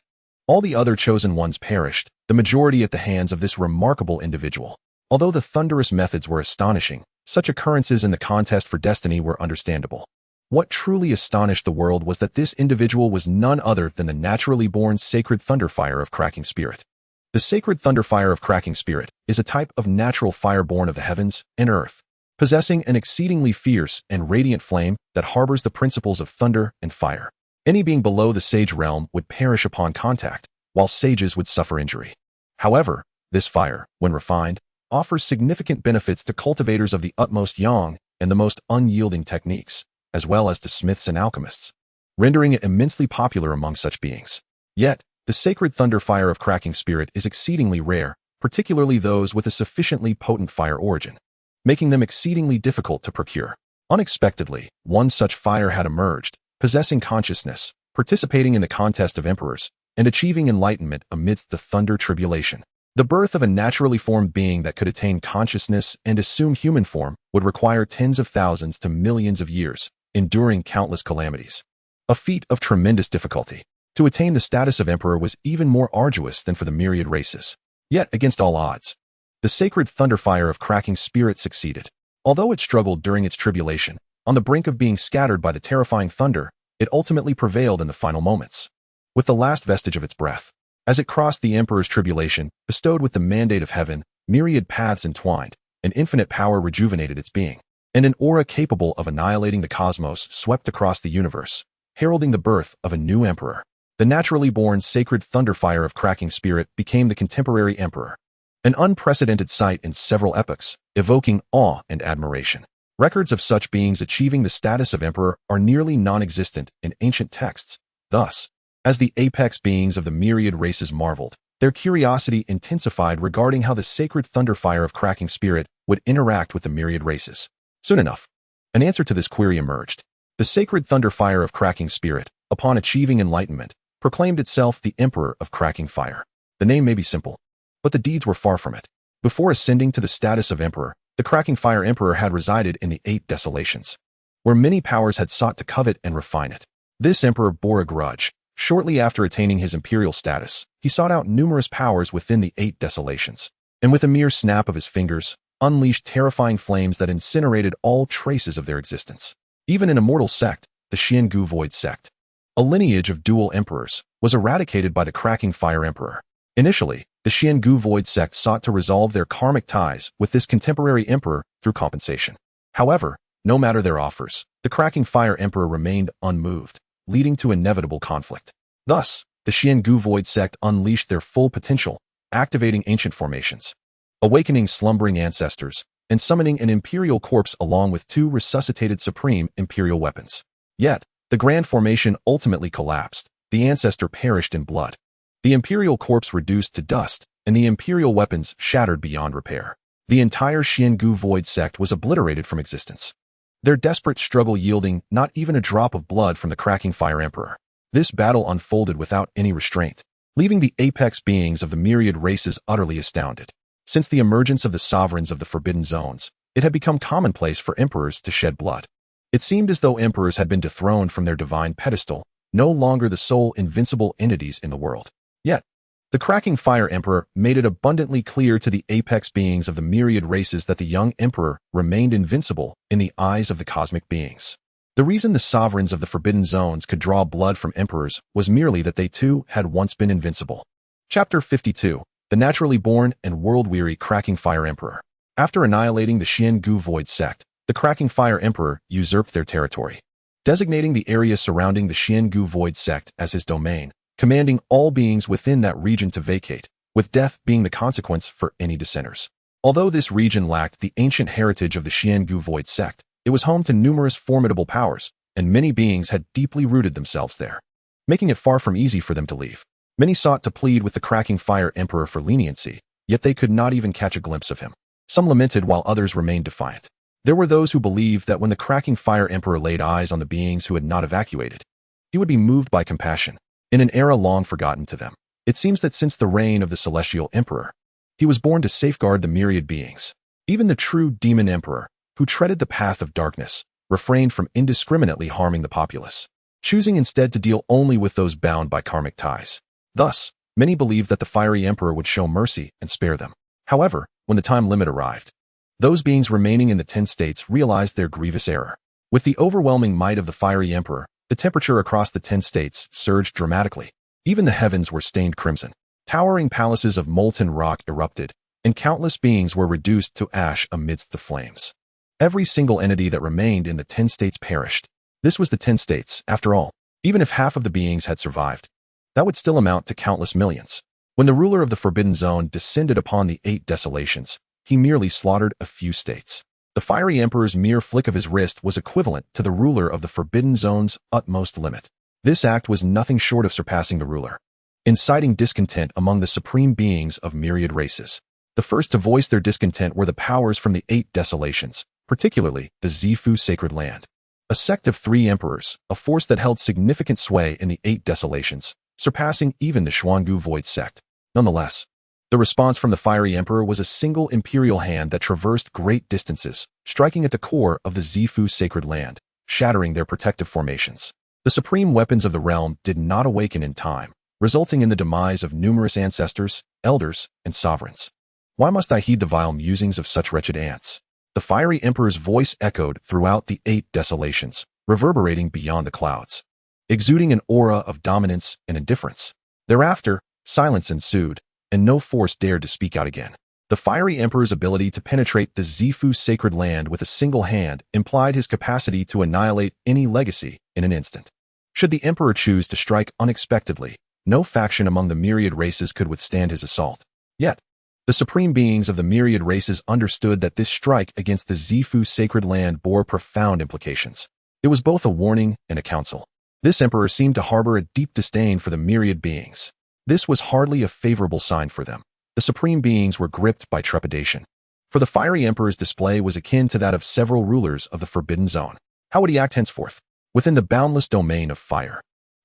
all the other chosen ones perished, the majority at the hands of this remarkable individual. Although the thunderous methods were astonishing, such occurrences in the contest for destiny were understandable. What truly astonished the world was that this individual was none other than the naturally born sacred thunderfire of cracking spirit. The sacred thunderfire of cracking spirit is a type of natural fire born of the heavens and earth, possessing an exceedingly fierce and radiant flame that harbors the principles of thunder and fire. Any being below the sage realm would perish upon contact, while sages would suffer injury. However, this fire, when refined, offers significant benefits to cultivators of the utmost yang and the most unyielding techniques, as well as to smiths and alchemists, rendering it immensely popular among such beings. Yet, the sacred thunder fire of cracking spirit is exceedingly rare, particularly those with a sufficiently potent fire origin, making them exceedingly difficult to procure. Unexpectedly, one such fire had emerged, possessing consciousness, participating in the contest of emperors, and achieving enlightenment amidst the thunder tribulation. The birth of a naturally formed being that could attain consciousness and assume human form would require tens of thousands to millions of years, enduring countless calamities. A feat of tremendous difficulty. To attain the status of emperor was even more arduous than for the myriad races. Yet, against all odds, the sacred thunderfire of cracking spirit succeeded. Although it struggled during its tribulation, on the brink of being scattered by the terrifying thunder, it ultimately prevailed in the final moments. With the last vestige of its breath, as it crossed the emperor's tribulation, bestowed with the mandate of heaven, myriad paths entwined, an infinite power rejuvenated its being, and an aura capable of annihilating the cosmos swept across the universe, heralding the birth of a new emperor. The naturally born sacred thunderfire of cracking spirit became the contemporary emperor, an unprecedented sight in several epochs, evoking awe and admiration. Records of such beings achieving the status of emperor are nearly non-existent in ancient texts. Thus, as the apex beings of the myriad races marveled, their curiosity intensified regarding how the sacred thunderfire of cracking spirit would interact with the myriad races. Soon enough, an answer to this query emerged. The sacred thunderfire of cracking spirit, upon achieving enlightenment, proclaimed itself the Emperor of Cracking Fire. The name may be simple, but the deeds were far from it. Before ascending to the status of emperor, the Cracking Fire Emperor had resided in the 8 Desolations, where many powers had sought to covet and refine it. This emperor bore a grudge. Shortly after attaining his imperial status, he sought out numerous powers within the 8 Desolations, and with a mere snap of his fingers, unleashed terrifying flames that incinerated all traces of their existence. Even an immortal sect, the Xiangu Void sect, a lineage of dual emperors, was eradicated by the cracking fire emperor. Initially, the Xiangu Void sect sought to resolve their karmic ties with this contemporary emperor through compensation. However, no matter their offers, the cracking fire emperor remained unmoved, leading to inevitable conflict. Thus, the Xiangu Void sect unleashed their full potential, activating ancient formations, awakening slumbering ancestors, and summoning an imperial corpse along with 2 resuscitated supreme imperial weapons. Yet, the grand formation ultimately collapsed. The ancestor perished in blood. The imperial corpse reduced to dust, and the imperial weapons shattered beyond repair. The entire Xiangu Void sect was obliterated from existence, their desperate struggle yielding not even a drop of blood from the cracking fire emperor. This battle unfolded without any restraint, leaving the apex beings of the myriad races utterly astounded. Since the emergence of the sovereigns of the Forbidden Zones, it had become commonplace for emperors to shed blood. It seemed as though emperors had been dethroned from their divine pedestal, no longer the sole invincible entities in the world. Yet, the cracking fire emperor made it abundantly clear to the apex beings of the myriad races that the young emperor remained invincible in the eyes of the cosmic beings. The reason the sovereigns of the Forbidden Zones could draw blood from emperors was merely that they too had once been invincible. Chapter 52. The naturally born and world-weary cracking fire emperor. After annihilating the Xiangu Void sect, the cracking fire emperor usurped their territory, designating the area surrounding the Xiangu Void sect as his domain, commanding all beings within that region to vacate, with death being the consequence for any dissenters. Although this region lacked the ancient heritage of the Xiangu Void sect, it was home to numerous formidable powers, and many beings had deeply rooted themselves there, making it far from easy for them to leave. Many sought to plead with the cracking fire emperor for leniency, yet they could not even catch a glimpse of him. Some lamented while others remained defiant. There were those who believed that when the cracking fire emperor laid eyes on the beings who had not evacuated, he would be moved by compassion. In an era long forgotten to them, it seems that since the reign of the celestial emperor, he was born to safeguard the myriad beings. Even the true demon emperor, who treaded the path of darkness, refrained from indiscriminately harming the populace, choosing instead to deal only with those bound by karmic ties. Thus, many believed that the fiery emperor would show mercy and spare them. However, when the time limit arrived, those beings remaining in the 10 states realized their grievous error. With the overwhelming might of the fiery emperor, the temperature across the 10 states surged dramatically. Even the heavens were stained crimson. Towering palaces of molten rock erupted, and countless beings were reduced to ash amidst the flames. Every single entity that remained in the 10 states perished. This was the 10 states, after all. Even if half of the beings had survived, that would still amount to countless millions. When the ruler of the Forbidden Zone descended upon the 8 desolations, he merely slaughtered a few states. The fiery emperor's mere flick of his wrist was equivalent to the ruler of the Forbidden Zone's utmost limit. This act was nothing short of surpassing the ruler, inciting discontent among the supreme beings of myriad races. The first to voice their discontent were the powers from the 8 desolations, particularly the Zifu Sacred Land, a sect of 3 emperors, a force that held significant sway in the 8 desolations, surpassing even the Xiangu Void sect. Nonetheless, the response from the fiery emperor was a single imperial hand that traversed great distances, striking at the core of the Zifu Sacred Land, shattering their protective formations. The supreme weapons of the realm did not awaken in time, resulting in the demise of numerous ancestors, elders, and sovereigns. Why must I heed the vile musings of such wretched ants? The fiery emperor's voice echoed throughout the 8 desolations, reverberating beyond the clouds, exuding an aura of dominance and indifference. Thereafter, silence ensued, and no force dared to speak out again. The fiery emperor's ability to penetrate the Zifu Sacred Land with a single hand implied his capacity to annihilate any legacy in an instant. Should the emperor choose to strike unexpectedly, no faction among the myriad races could withstand his assault. Yet, the supreme beings of the myriad races understood that this strike against the Zifu Sacred Land bore profound implications. It was both a warning and a counsel. This emperor seemed to harbor a deep disdain for the myriad beings. This was hardly a favorable sign for them. The supreme beings were gripped by trepidation. For the fiery emperor's display was akin to that of several rulers of the Forbidden Zone. How would he act henceforth? Within the boundless domain of fire,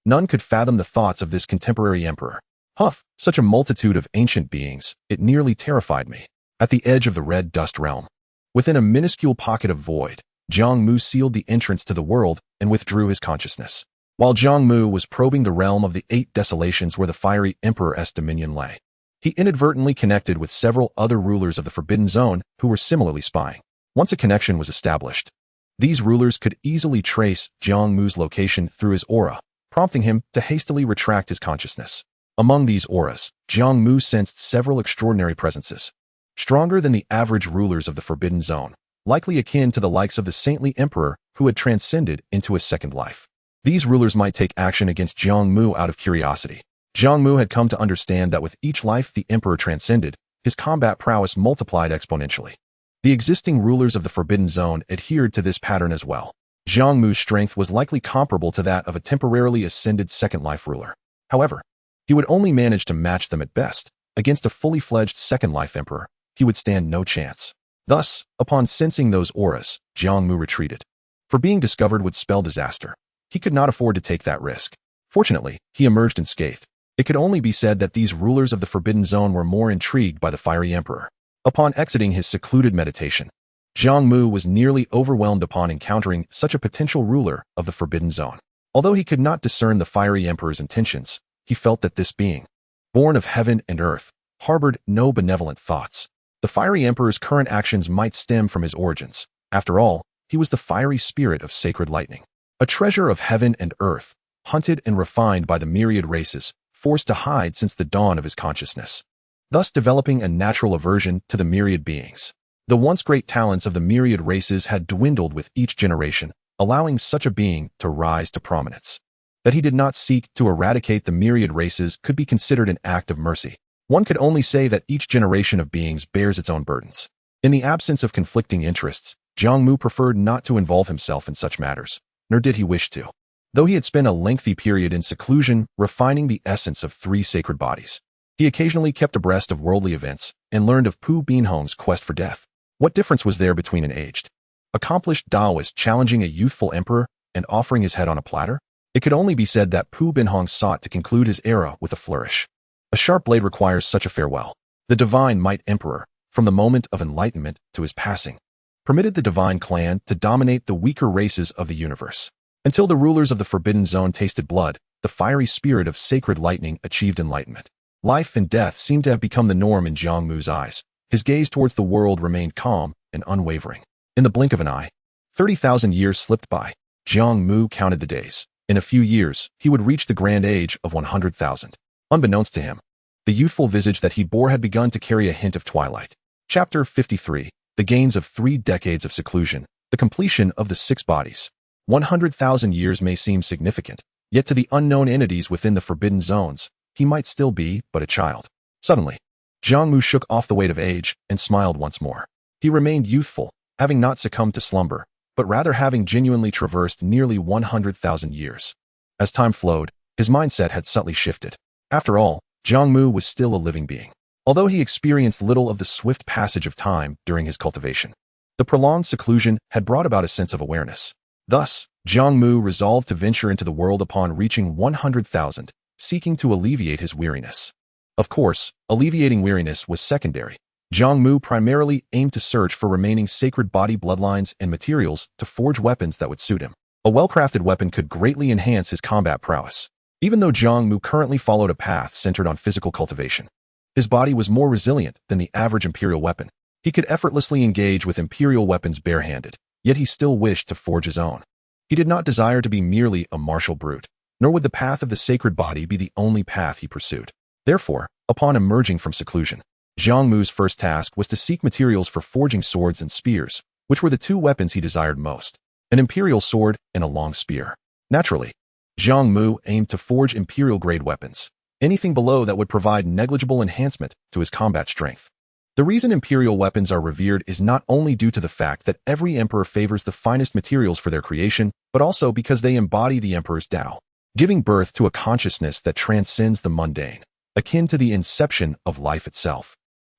none could fathom the thoughts of this contemporary emperor. Huff, such a multitude of ancient beings, it nearly terrified me. At the edge of the red dust realm, within a minuscule pocket of void, Jiang Mu sealed the entrance to the world and withdrew his consciousness. While Jiang Mu was probing the realm of the 8 desolations where the fiery emperor's dominion lay, He inadvertently connected with several other rulers of the Forbidden Zone who were similarly spying. Once a connection was established, these rulers could easily trace Jiang Mu's location through his aura, prompting him to hastily retract his consciousness. Among these auras, Jiang Mu sensed several extraordinary presences, stronger than the average rulers of the Forbidden Zone, likely akin to the likes of the saintly emperor who had transcended into a second life. These rulers might take action against Jiang Mu out of curiosity. Jiang Mu had come to understand that with each life the emperor transcended, his combat prowess multiplied exponentially. The existing rulers of the Forbidden Zone adhered to this pattern as well. Jiang Mu's strength was likely comparable to that of a temporarily ascended second life ruler. However, he would only manage to match them at best. Against a fully fledged second life emperor, he would stand no chance. Thus, upon sensing those auras, Jiang Mu retreated. For being discovered would spell disaster. He could not afford to take that risk. Fortunately, he emerged unscathed. It could only be said that these rulers of the Forbidden Zone were more intrigued by the fiery emperor. Upon exiting his secluded meditation, Jiang Mu was nearly overwhelmed upon encountering such a potential ruler of the Forbidden Zone. Although he could not discern the fiery emperor's intentions, he felt that this being, born of heaven and earth, harbored no benevolent thoughts. The fiery emperor's current actions might stem from his origins. After all, he was the fiery spirit of sacred lightning, a treasure of heaven and earth, hunted and refined by the myriad races, forced to hide since the dawn of his consciousness, thus developing a natural aversion to the myriad beings. The once great talents of the myriad races had dwindled with each generation, allowing such a being to rise to prominence. That he did not seek to eradicate the myriad races could be considered an act of mercy. One could only say that each generation of beings bears its own burdens. In the absence of conflicting interests, Jiang Mu preferred not to involve himself in such matters, nor did he wish to. Though he had spent a lengthy period in seclusion refining the essence of 3 sacred bodies, he occasionally kept abreast of worldly events and learned of Pu Binhong's quest for death. What difference was there between an aged, accomplished Taoist challenging a youthful emperor and offering his head on a platter? It could only be said that Pu Binhong sought to conclude his era with a flourish. A sharp blade requires such a farewell. The divine might emperor, from the moment of enlightenment to his passing, permitted the divine clan to dominate the weaker races of the universe. Until the rulers of the Forbidden Zone tasted blood, the fiery spirit of sacred lightning achieved enlightenment. Life and death seemed to have become the norm in Jiang Mu's eyes. His gaze towards the world remained calm and unwavering. In the blink of an eye, 30,000 years slipped by. Jiang Mu counted the days. In a few years, he would reach the grand age of 100,000. Unbeknownst to him, the youthful visage that he bore had begun to carry a hint of twilight. Chapter 53. The gains of 3 decades of seclusion. The completion of the 6 bodies. 100,000 years may seem significant, yet to the unknown entities within the Forbidden Zones, he might still be but a child. Suddenly, Jiang Mu shook off the weight of age and smiled once more. He remained youthful, having not succumbed to slumber, but rather having genuinely traversed nearly 100,000 years. As time flowed, his mindset had subtly shifted. After all, Jiang Mu was still a living being, although he experienced little of the swift passage of time during his cultivation. The prolonged seclusion had brought about a sense of awareness. Thus, Jiang Mu resolved to venture into the world upon reaching 100,000, seeking to alleviate his weariness. Of course, alleviating weariness was secondary. Jiang Mu primarily aimed to search for remaining sacred body bloodlines and materials to forge weapons that would suit him. A well-crafted weapon could greatly enhance his combat prowess. Even though Jiang Mu currently followed a path centered on physical cultivation, his body was more resilient than the average imperial weapon. He could effortlessly engage with imperial weapons barehanded, yet he still wished to forge his own. He did not desire to be merely a martial brute, nor would the path of the sacred body be the only path he pursued. Therefore, upon emerging from seclusion, Jiang Mu's first task was to seek materials for forging swords and spears, which were the 2 weapons he desired most, an imperial sword and a long spear. Naturally, Jiang Mu aimed to forge imperial-grade weapons, anything below that would provide negligible enhancement to his combat strength. The reason imperial weapons are revered is not only due to the fact that every emperor favors the finest materials for their creation, but also because they embody the emperor's Tao, giving birth to a consciousness that transcends the mundane, akin to the inception of life itself.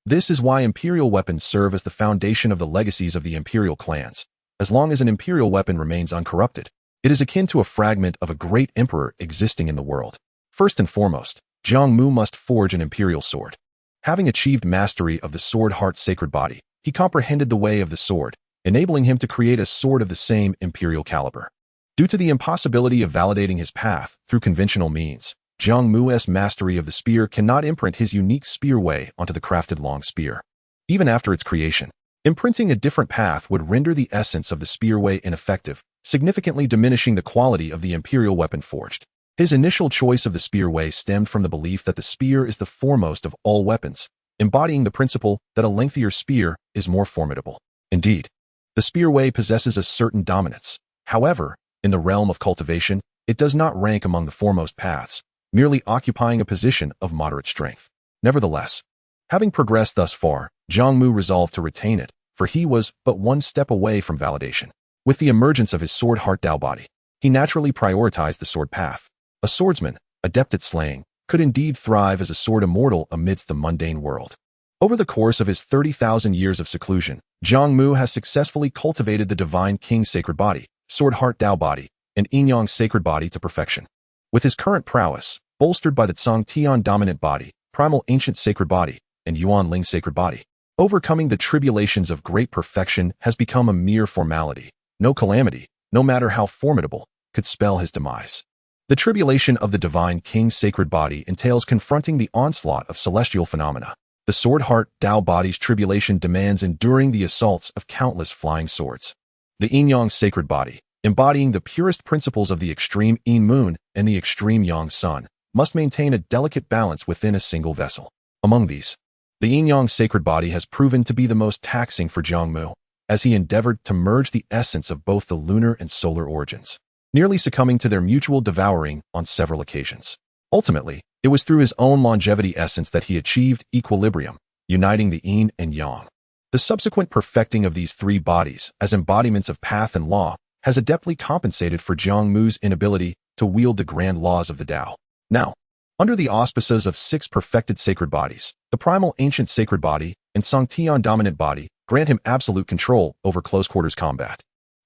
This is why imperial weapons serve as the foundation of the legacies of the imperial clans. As long as an imperial weapon remains uncorrupted, it is akin to a fragment of a great emperor existing in the world. First and foremost, Jiang Mu must forge an imperial sword. Having achieved mastery of the sword heart's sacred body, he comprehended the way of the sword, enabling him to create a sword of the same imperial caliber. Due to the impossibility of validating his path through conventional means, Jiang Mu's mastery of the spear cannot imprint his unique spear way onto the crafted long spear. Even after its creation, imprinting a different path would render the essence of the spear way ineffective, significantly diminishing the quality of the imperial weapon forged. His initial choice of the spear way stemmed from the belief that the spear is the foremost of all weapons, embodying the principle that a lengthier spear is more formidable. Indeed, the spear way possesses a certain dominance. However, in the realm of cultivation, it does not rank among the foremost paths, merely occupying a position of moderate strength. Nevertheless, having progressed thus far, Jiang Mu resolved to retain it, for he was but one step away from validation. With the emergence of his sword heart Dao body, he naturally prioritized the sword path. A swordsman, adept at slaying, could indeed thrive as a sword immortal amidst the mundane world. Over the course of his 30,000 years of seclusion, Jiang Mu has successfully cultivated the Divine King's sacred body, sword heart Dao body, and Yin Yang sacred body to perfection. With his current prowess, bolstered by the Cang Tian dominant body, primal ancient sacred body, and Yuan Ling sacred body, overcoming the tribulations of great perfection has become a mere formality. No calamity, no matter how formidable, could spell his demise. The tribulation of the Divine King's sacred body entails confronting the onslaught of celestial phenomena. The sword heart Dao body's tribulation demands enduring the assaults of countless flying swords. The Yin Yang sacred body, embodying the purest principles of the extreme Yin moon and the extreme Yang sun, must maintain a delicate balance within a single vessel. Among these, the Yin Yang sacred body has proven to be the most taxing for Jiang Mu, as he endeavored to merge the essence of both the lunar and solar origins, nearly succumbing to their mutual devouring on several occasions. Ultimately, it was through his own longevity essence that he achieved equilibrium, uniting the Yin and Yang. The subsequent perfecting of these three bodies as embodiments of path and law has adeptly compensated for Jiang Mu's inability to wield the grand laws of the Tao. Now, under the auspices of 6 perfected sacred bodies, the primal ancient sacred body and Cang Tian dominant body grant him absolute control over close-quarters combat,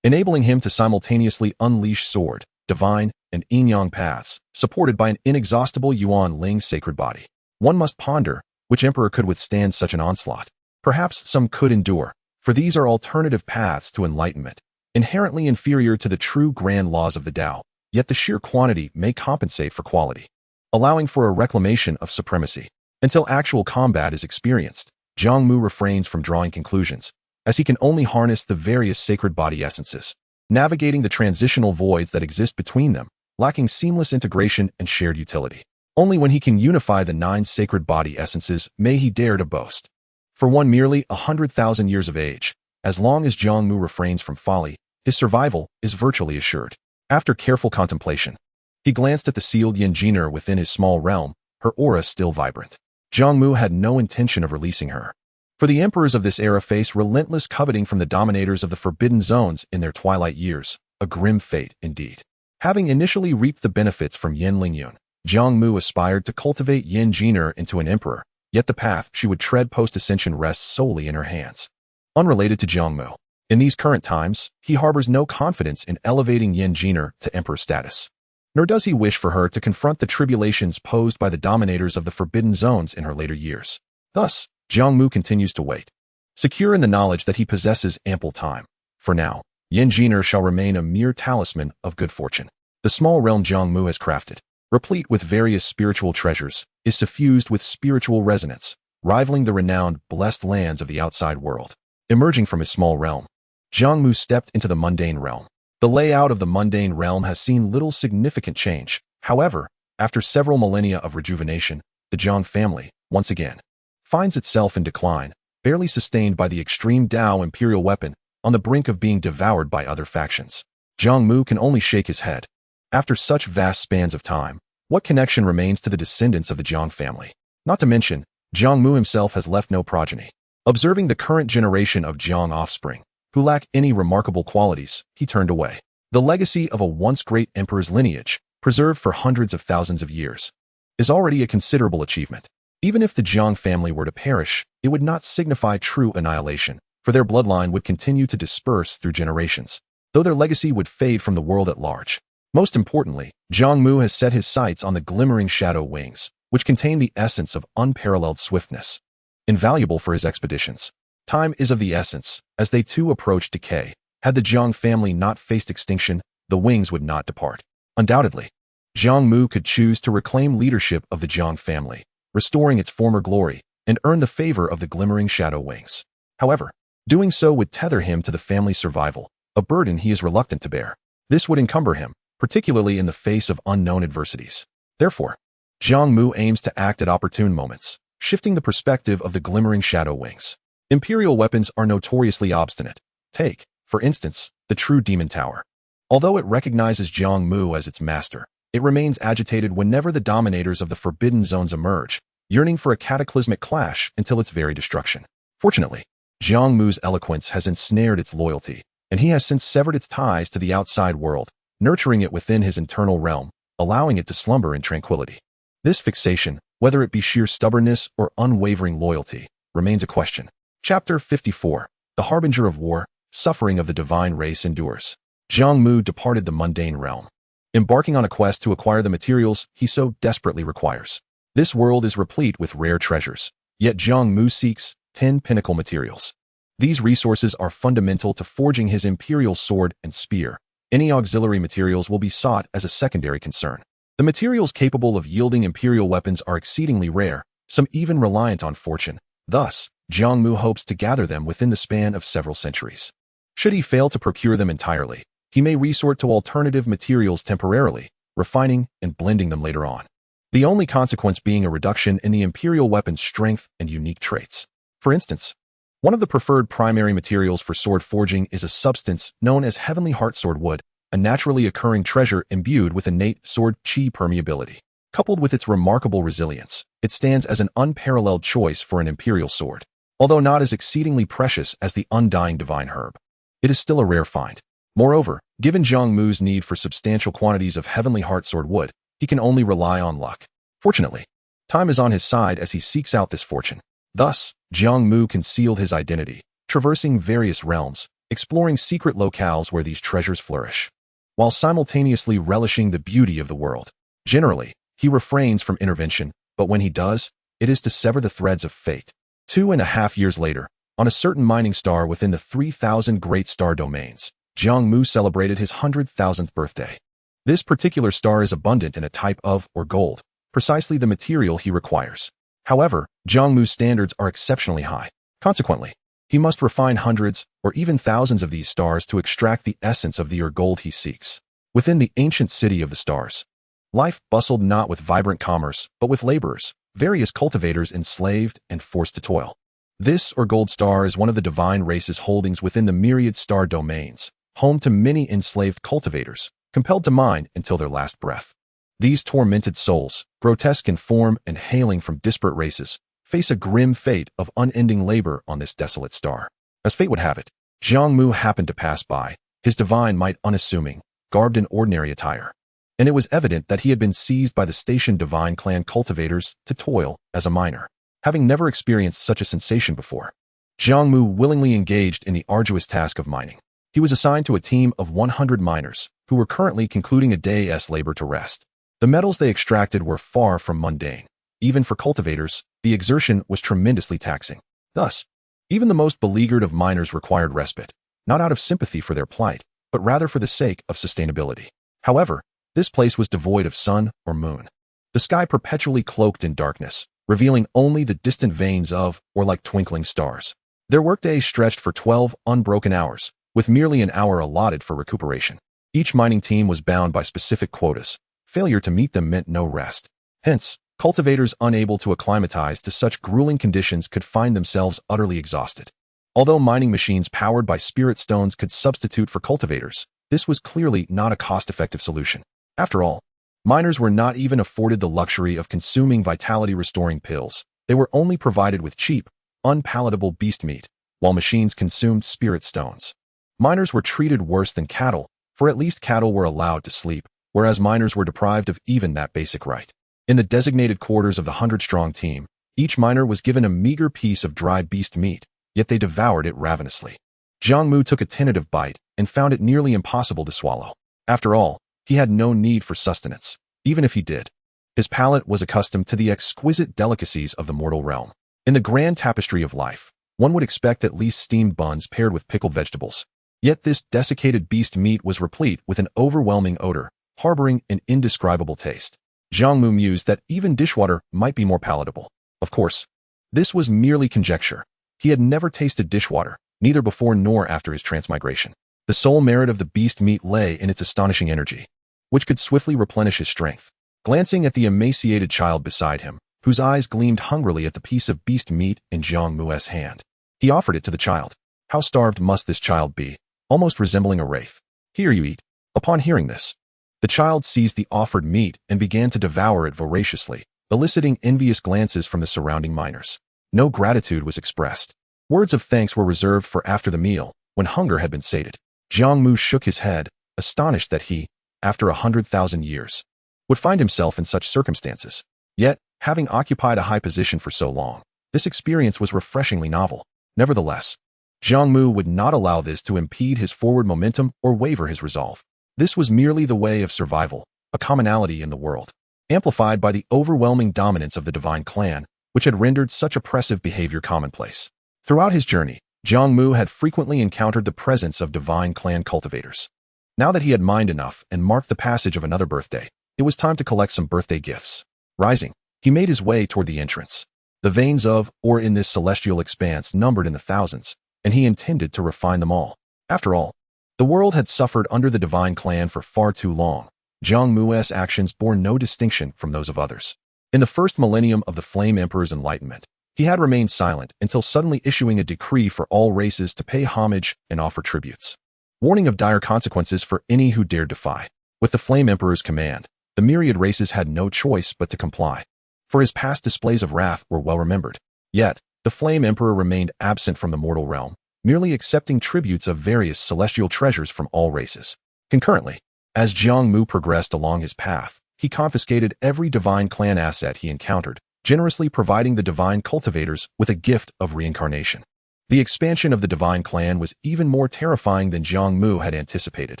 enabling him to simultaneously unleash sword, divine, and yin-yang paths, supported by an inexhaustible Yuan Ling sacred body. One must ponder which emperor could withstand such an onslaught. Perhaps some could endure, for these are alternative paths to enlightenment, inherently inferior to the true grand laws of the Tao, yet the sheer quantity may compensate for quality, allowing for a reclamation of supremacy. Until actual combat is experienced, Jiang Mu refrains from drawing conclusions, as he can only harness the various sacred body essences, navigating the transitional voids that exist between them, lacking seamless integration and shared utility. Only when he can unify the 9 sacred body essences may he dare to boast. For one merely 100,000 years of age, as long as Jiang Mu refrains from folly, his survival is virtually assured. After careful contemplation, he glanced at the sealed Yanjiner within his small realm, her aura still vibrant. Jiang Mu had no intention of releasing her, for the emperors of this era face relentless coveting from the dominators of the forbidden zones in their twilight years, a grim fate indeed. Having initially reaped the benefits from Yen Lingyun, Jiang Mu aspired to cultivate Yen Jiner into an emperor, yet the path she would tread post-ascension rests solely in her hands. Unrelated to Jiang Mu, in these current times, he harbors no confidence in elevating Yen Jiner to emperor status. Nor does he wish for her to confront the tribulations posed by the dominators of the forbidden zones in her later years. Thus, Jiang Mu continues to wait, secure in the knowledge that he possesses ample time. For now, Yen Jiner shall remain a mere talisman of good fortune. The small realm Jiang Mu has crafted, replete with various spiritual treasures, is suffused with spiritual resonance, rivaling the renowned blessed lands of the outside world. Emerging from his small realm, Jiang Mu stepped into the mundane realm. The layout of the mundane realm has seen little significant change. However, after several millennia of rejuvenation, the Jiang family, once again, finds itself in decline, barely sustained by the extreme Dao imperial weapon, on the brink of being devoured by other factions. Jiang Mu can only shake his head. After such vast spans of time, what connection remains to the descendants of the Jiang family? Not to mention, Jiang Mu himself has left no progeny. Observing the current generation of Jiang offspring, who lack any remarkable qualities, he turned away. The legacy of a once great emperor's lineage, preserved for hundreds of thousands of years, is already a considerable achievement. Even if the Jiang family were to perish, it would not signify true annihilation, for their bloodline would continue to disperse through generations, though their legacy would fade from the world at large. Most importantly, Jiang Mu has set his sights on the glimmering shadow wings, which contain the essence of unparalleled swiftness. Invaluable for his expeditions, time is of the essence, as they too approach decay. Had the Jiang family not faced extinction, the wings would not depart. Undoubtedly, Jiang Mu could choose to reclaim leadership of the Jiang family, restoring its former glory, and earn the favor of the glimmering shadow wings. However, doing so would tether him to the family's survival, a burden he is reluctant to bear. This would encumber him, particularly in the face of unknown adversities. Therefore, Jiang Mu aims to act at opportune moments, shifting the perspective of the glimmering shadow wings. Imperial weapons are notoriously obstinate. Take, for instance, the true Demon Tower. Although it recognizes Jiang Mu as its master, it remains agitated whenever the dominators of the Forbidden Zones emerge, yearning for a cataclysmic clash until its very destruction. Fortunately, Jiang Mu's eloquence has ensnared its loyalty, and he has since severed its ties to the outside world, nurturing it within his internal realm, allowing it to slumber in tranquility. This fixation, whether it be sheer stubbornness or unwavering loyalty, remains a question. Chapter 54. The Harbinger of War, Suffering of the Divine Race Endures. Jiang Mu departed the mundane realm, embarking on a quest to acquire the materials he so desperately requires. This world is replete with rare treasures, yet Jiang Mu seeks 10 pinnacle materials. These resources are fundamental to forging his imperial sword and spear. Any auxiliary materials will be sought as a secondary concern. The materials capable of yielding imperial weapons are exceedingly rare, some even reliant on fortune. Thus, Jiang Mu hopes to gather them within the span of several centuries. Should he fail to procure them entirely, he may resort to alternative materials temporarily, refining and blending them later on. The only consequence being a reduction in the imperial weapon's strength and unique traits. For instance, one of the preferred primary materials for sword forging is a substance known as Heavenly Heartsword Wood, a naturally occurring treasure imbued with innate sword chi permeability. Coupled with its remarkable resilience, it stands as an unparalleled choice for an imperial sword. Although not as exceedingly precious as the undying divine herb, it is still a rare find. Moreover, given Jiang Mu's need for substantial quantities of Heavenly Heartsword Wood, he can only rely on luck. Fortunately, time is on his side as he seeks out this fortune. Thus, Jiang Mu concealed his identity, traversing various realms, exploring secret locales where these treasures flourish, while simultaneously relishing the beauty of the world. Generally, he refrains from intervention, but when he does, it is to sever the threads of fate. 2.5 years later, on a certain mining star within the 3,000 Great Star Domains, Jiang Mu celebrated his 100,000th birthday. This particular star is abundant in a type of, or gold, precisely the material he requires. However, Jiang Mu's standards are exceptionally high. Consequently, he must refine hundreds or even thousands of these stars to extract the essence of the gold he seeks. Within the ancient city of the stars, life bustled not with vibrant commerce, but with laborers, various cultivators enslaved and forced to toil. This gold star is one of the divine race's holdings within the myriad star domains, home to many enslaved cultivators, compelled to mine until their last breath. These tormented souls, grotesque in form and hailing from disparate races, face a grim fate of unending labor on this desolate star. As fate would have it, Jiang Mu happened to pass by, his divine might unassuming, garbed in ordinary attire. And it was evident that he had been seized by the station divine clan cultivators to toil as a miner. Having never experienced such a sensation before, Jiang Mu willingly engaged in the arduous task of mining. He was assigned to a team of 100 miners, who were currently concluding a day's labor to rest. The metals they extracted were far from mundane. Even for cultivators, the exertion was tremendously taxing. Thus, even the most beleaguered of miners required respite, not out of sympathy for their plight, but rather for the sake of sustainability. However, this place was devoid of sun or moon. The sky perpetually cloaked in darkness, revealing only the distant veins of, or like twinkling stars. Their workday stretched for 12 unbroken hours, with merely an hour allotted for recuperation. Each mining team was bound by specific quotas. Failure to meet them meant no rest. Hence, cultivators unable to acclimatize to such grueling conditions could find themselves utterly exhausted. Although mining machines powered by spirit stones could substitute for cultivators, this was clearly not a cost-effective solution. After all, miners were not even afforded the luxury of consuming vitality-restoring pills. They were only provided with cheap, unpalatable beast meat, while machines consumed spirit stones. Miners were treated worse than cattle, for at least cattle were allowed to sleep, whereas miners were deprived of even that basic right. In the designated quarters of the 100-strong team, each miner was given a meager piece of dry beast meat, yet they devoured it ravenously. Jiang Mu took a tentative bite and found it nearly impossible to swallow. After all, he had no need for sustenance, even if he did. His palate was accustomed to the exquisite delicacies of the mortal realm. In the grand tapestry of life, one would expect at least steamed buns paired with pickled vegetables. Yet this desiccated beast meat was replete with an overwhelming odor, harboring an indescribable taste. Jiang Mu mused that even dishwater might be more palatable. Of course, this was merely conjecture. He had never tasted dishwater, neither before nor after his transmigration. The sole merit of the beast meat lay in its astonishing energy, which could swiftly replenish his strength. Glancing at the emaciated child beside him, whose eyes gleamed hungrily at the piece of beast meat in Jiang Mu's hand, he offered it to the child. How starved must this child be, almost resembling a wraith. Here you eat. Upon hearing this, the child seized the offered meat and began to devour it voraciously, eliciting envious glances from the surrounding miners. No gratitude was expressed. Words of thanks were reserved for after the meal, when hunger had been sated. Jiang Mu shook his head, astonished that he, after 100,000 years, would find himself in such circumstances. Yet, having occupied a high position for so long, this experience was refreshingly novel. Nevertheless, Jiang Mu would not allow this to impede his forward momentum or waver his resolve. This was merely the way of survival, a commonality in the world, amplified by the overwhelming dominance of the divine clan, which had rendered such oppressive behavior commonplace. Throughout his journey, Jiang Mu had frequently encountered the presence of divine clan cultivators. Now that he had mined enough and marked the passage of another birthday, it was time to collect some birthday gifts. Rising, he made his way toward the entrance. The veins of, or in this celestial expanse, numbered in the thousands, and he intended to refine them all. After all, the world had suffered under the divine clan for far too long. Jiang Mu's actions bore no distinction from those of others. In the first millennium of the Flame Emperor's enlightenment, he had remained silent until suddenly issuing a decree for all races to pay homage and offer tributes, warning of dire consequences for any who dared defy. With the Flame Emperor's command, the myriad races had no choice but to comply, for his past displays of wrath were well remembered. Yet, the Flame Emperor remained absent from the mortal realm, merely accepting tributes of various celestial treasures from all races. Concurrently, as Jiang Mu progressed along his path, he confiscated every divine clan asset he encountered, generously providing the divine cultivators with a gift of reincarnation. The expansion of the divine clan was even more terrifying than Jiang Mu had anticipated.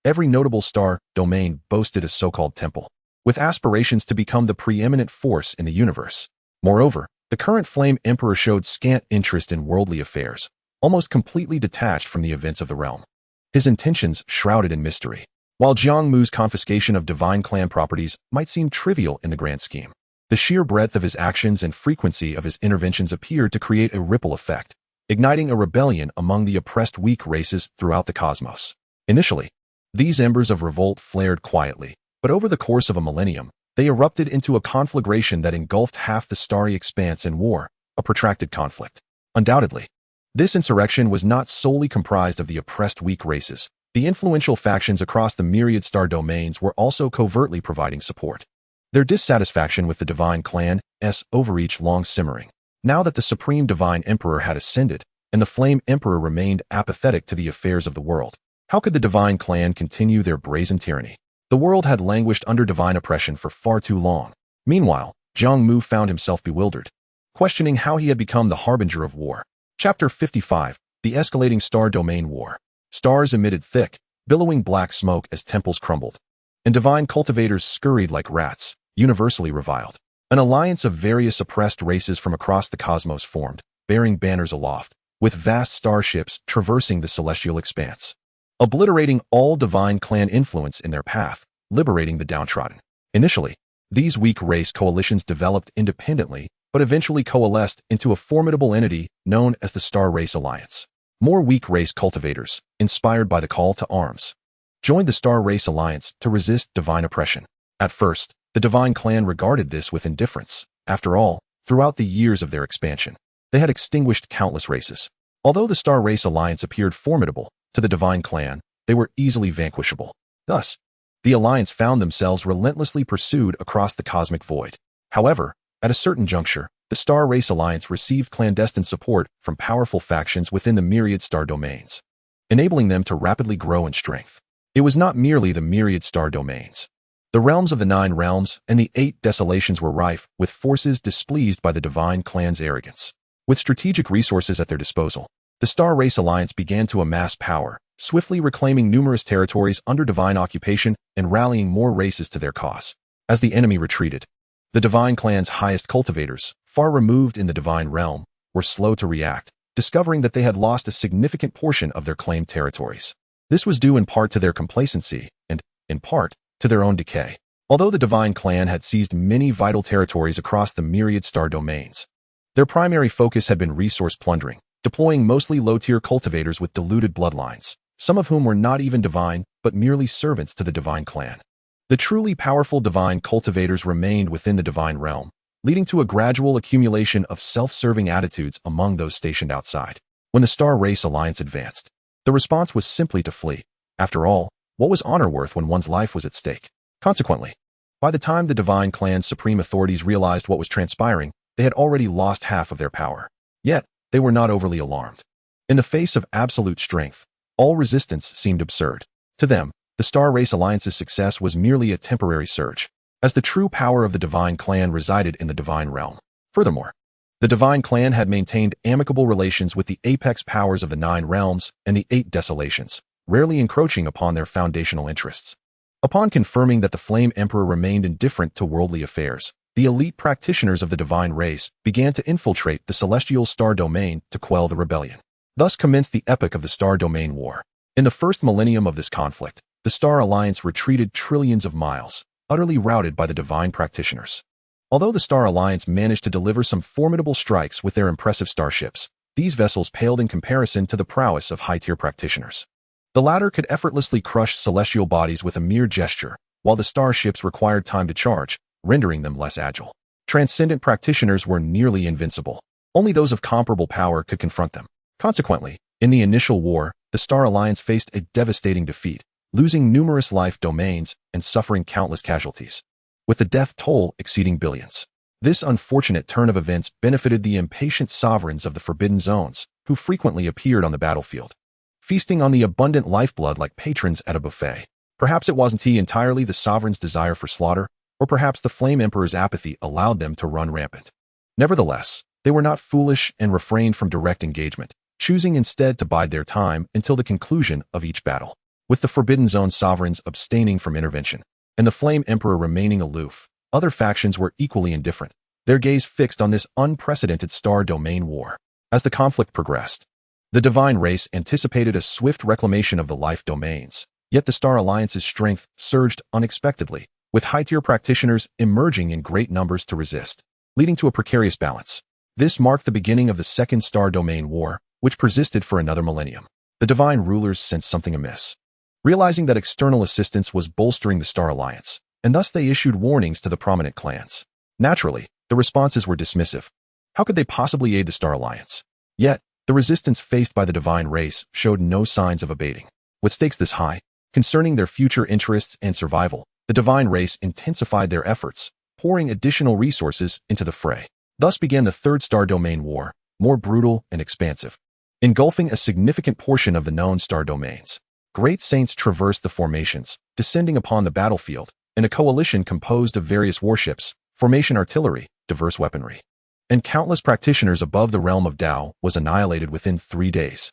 Every notable star domain boasted a so-called temple, with aspirations to become the preeminent force in the universe. Moreover, the current Flame Emperor showed scant interest in worldly affairs, almost completely detached from the events of the realm. His intentions shrouded in mystery. While Jiang Mu's confiscation of divine clan properties might seem trivial in the grand scheme, the sheer breadth of his actions and frequency of his interventions appeared to create a ripple effect, igniting a rebellion among the oppressed weak races throughout the cosmos. Initially, these embers of revolt flared quietly, but over the course of a millennium, they erupted into a conflagration that engulfed half the starry expanse in war, a protracted conflict. Undoubtedly, this insurrection was not solely comprised of the oppressed weak races. The influential factions across the myriad star domains were also covertly providing support, their dissatisfaction with the divine clan's overreach long simmering. Now that the supreme divine emperor had ascended, and the Flame Emperor remained apathetic to the affairs of the world, how could the divine clan continue their brazen tyranny? The world had languished under divine oppression for far too long. Meanwhile, Jiang Mu found himself bewildered, questioning how he had become the harbinger of war. Chapter 55, The Escalating Star Domain War. Stars emitted thick, billowing black smoke as temples crumbled, and divine cultivators scurried like rats, universally reviled. An alliance of various oppressed races from across the cosmos formed, bearing banners aloft, with vast starships traversing the celestial expanse, obliterating all divine clan influence in their path, liberating the downtrodden. Initially, these weak race coalitions developed independently, but eventually coalesced into a formidable entity known as the Star Race Alliance. More weak race cultivators, inspired by the call to arms, joined the Star Race Alliance to resist divine oppression. At first, the divine clan regarded this with indifference. After all, throughout the years of their expansion, they had extinguished countless races. Although the Star Race Alliance appeared formidable to the divine clan, they were easily vanquishable. Thus, the alliance found themselves relentlessly pursued across the cosmic void. However, at a certain juncture, the Star Race Alliance received clandestine support from powerful factions within the myriad star domains, enabling them to rapidly grow in strength. It was not merely the myriad star domains. The realms of the 9 realms and the 8 desolations were rife with forces displeased by the divine clan's arrogance. With strategic resources at their disposal, the Star Race Alliance began to amass power, swiftly reclaiming numerous territories under divine occupation and rallying more races to their cause. As the enemy retreated, the divine clan's highest cultivators, far removed in the divine realm, were slow to react, discovering that they had lost a significant portion of their claimed territories. This was due in part to their complacency and, in part, to their own decay. Although the Divine Clan had seized many vital territories across the myriad star domains, their primary focus had been resource plundering, deploying mostly low-tier cultivators with diluted bloodlines, some of whom were not even divine, but merely servants to the Divine Clan. The truly powerful divine cultivators remained within the divine realm, leading to a gradual accumulation of self-serving attitudes among those stationed outside. When the Star Race Alliance advanced, the response was simply to flee. After all, what was honor worth when one's life was at stake? Consequently, by the time the Divine Clan's supreme authorities realized what was transpiring, they had already lost half of their power. Yet, they were not overly alarmed. In the face of absolute strength, all resistance seemed absurd. To them, the Star Race Alliance's success was merely a temporary surge, as the true power of the Divine Clan resided in the Divine Realm. Furthermore, the Divine Clan had maintained amicable relations with the apex powers of the 9 realms and the 8 desolations, rarely encroaching upon their foundational interests. Upon confirming that the Flame Emperor remained indifferent to worldly affairs, the elite practitioners of the divine race began to infiltrate the celestial star domain to quell the rebellion. Thus commenced the epic of the Star Domain War. In the first millennium of this conflict, the Star Alliance retreated trillions of miles, utterly routed by the divine practitioners. Although the Star Alliance managed to deliver some formidable strikes with their impressive starships, these vessels paled in comparison to the prowess of high-tier practitioners. The latter could effortlessly crush celestial bodies with a mere gesture, while the starships required time to charge, rendering them less agile. Transcendent practitioners were nearly invincible. Only those of comparable power could confront them. Consequently, in the initial war, the Star Alliance faced a devastating defeat, losing numerous life domains and suffering countless casualties, with the death toll exceeding billions. This unfortunate turn of events benefited the impatient sovereigns of the Forbidden Zones, who frequently appeared on the battlefield, feasting on the abundant lifeblood like patrons at a buffet. Perhaps it wasn't entirely the sovereign's desire for slaughter, or perhaps the Flame Emperor's apathy allowed them to run rampant. Nevertheless, they were not foolish and refrained from direct engagement, choosing instead to bide their time until the conclusion of each battle. With the Forbidden Zone sovereigns abstaining from intervention, and the Flame Emperor remaining aloof, other factions were equally indifferent, their gaze fixed on this unprecedented star domain war. As the conflict progressed, the divine race anticipated a swift reclamation of the life domains, yet the Star Alliance's strength surged unexpectedly, with high-tier practitioners emerging in great numbers to resist, leading to a precarious balance. This marked the beginning of the Second Star Domain War, which persisted for another millennium. The divine rulers sensed something amiss, realizing that external assistance was bolstering the Star Alliance, and thus they issued warnings to the prominent clans. Naturally, the responses were dismissive. How could they possibly aid the Star Alliance? Yet, the resistance faced by the divine race showed no signs of abating. With stakes this high, concerning their future interests and survival, the divine race intensified their efforts, pouring additional resources into the fray. Thus began the Third Star Domain War, more brutal and expansive. Engulfing a significant portion of the known star domains, great saints traversed the formations, descending upon the battlefield, in a coalition composed of various warships, formation artillery, diverse weaponry, and countless practitioners above the realm of Tao was annihilated within 3 days.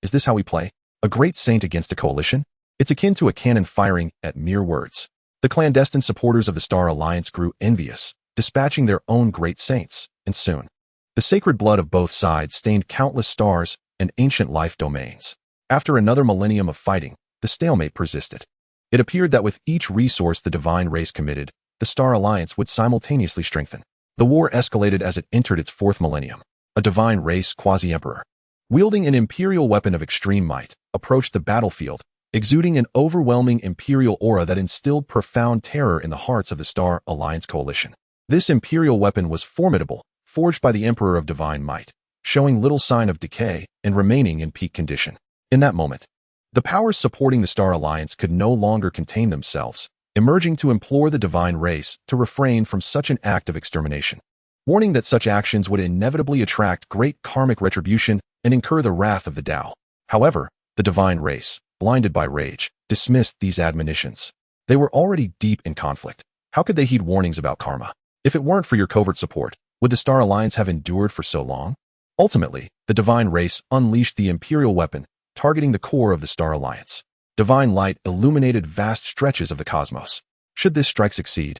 Is this how we play? A great saint against a coalition? It's akin to a cannon firing at mere words. The clandestine supporters of the Star Alliance grew envious, dispatching their own great saints, and soon, the sacred blood of both sides stained countless stars and ancient life domains. After another millennium of fighting, the stalemate persisted. It appeared that with each resource the divine race committed, the Star Alliance would simultaneously strengthen. The war escalated as it entered its 4th millennium. A divine race quasi-emperor, wielding an imperial weapon of extreme might, approached the battlefield, exuding an overwhelming imperial aura that instilled profound terror in the hearts of the Star Alliance coalition. This imperial weapon was formidable, forged by the Emperor of Divine Might, showing little sign of decay and remaining in peak condition. In that moment, the powers supporting the Star Alliance could no longer contain themselves, emerging to implore the divine race to refrain from such an act of extermination, warning that such actions would inevitably attract great karmic retribution and incur the wrath of the Tao. However, the divine race, blinded by rage, dismissed these admonitions. They were already deep in conflict. How could they heed warnings about karma? If it weren't for your covert support, would the Star Alliance have endured for so long? Ultimately, the divine race unleashed the imperial weapon, targeting the core of the Star Alliance. Divine light illuminated vast stretches of the cosmos. Should this strike succeed,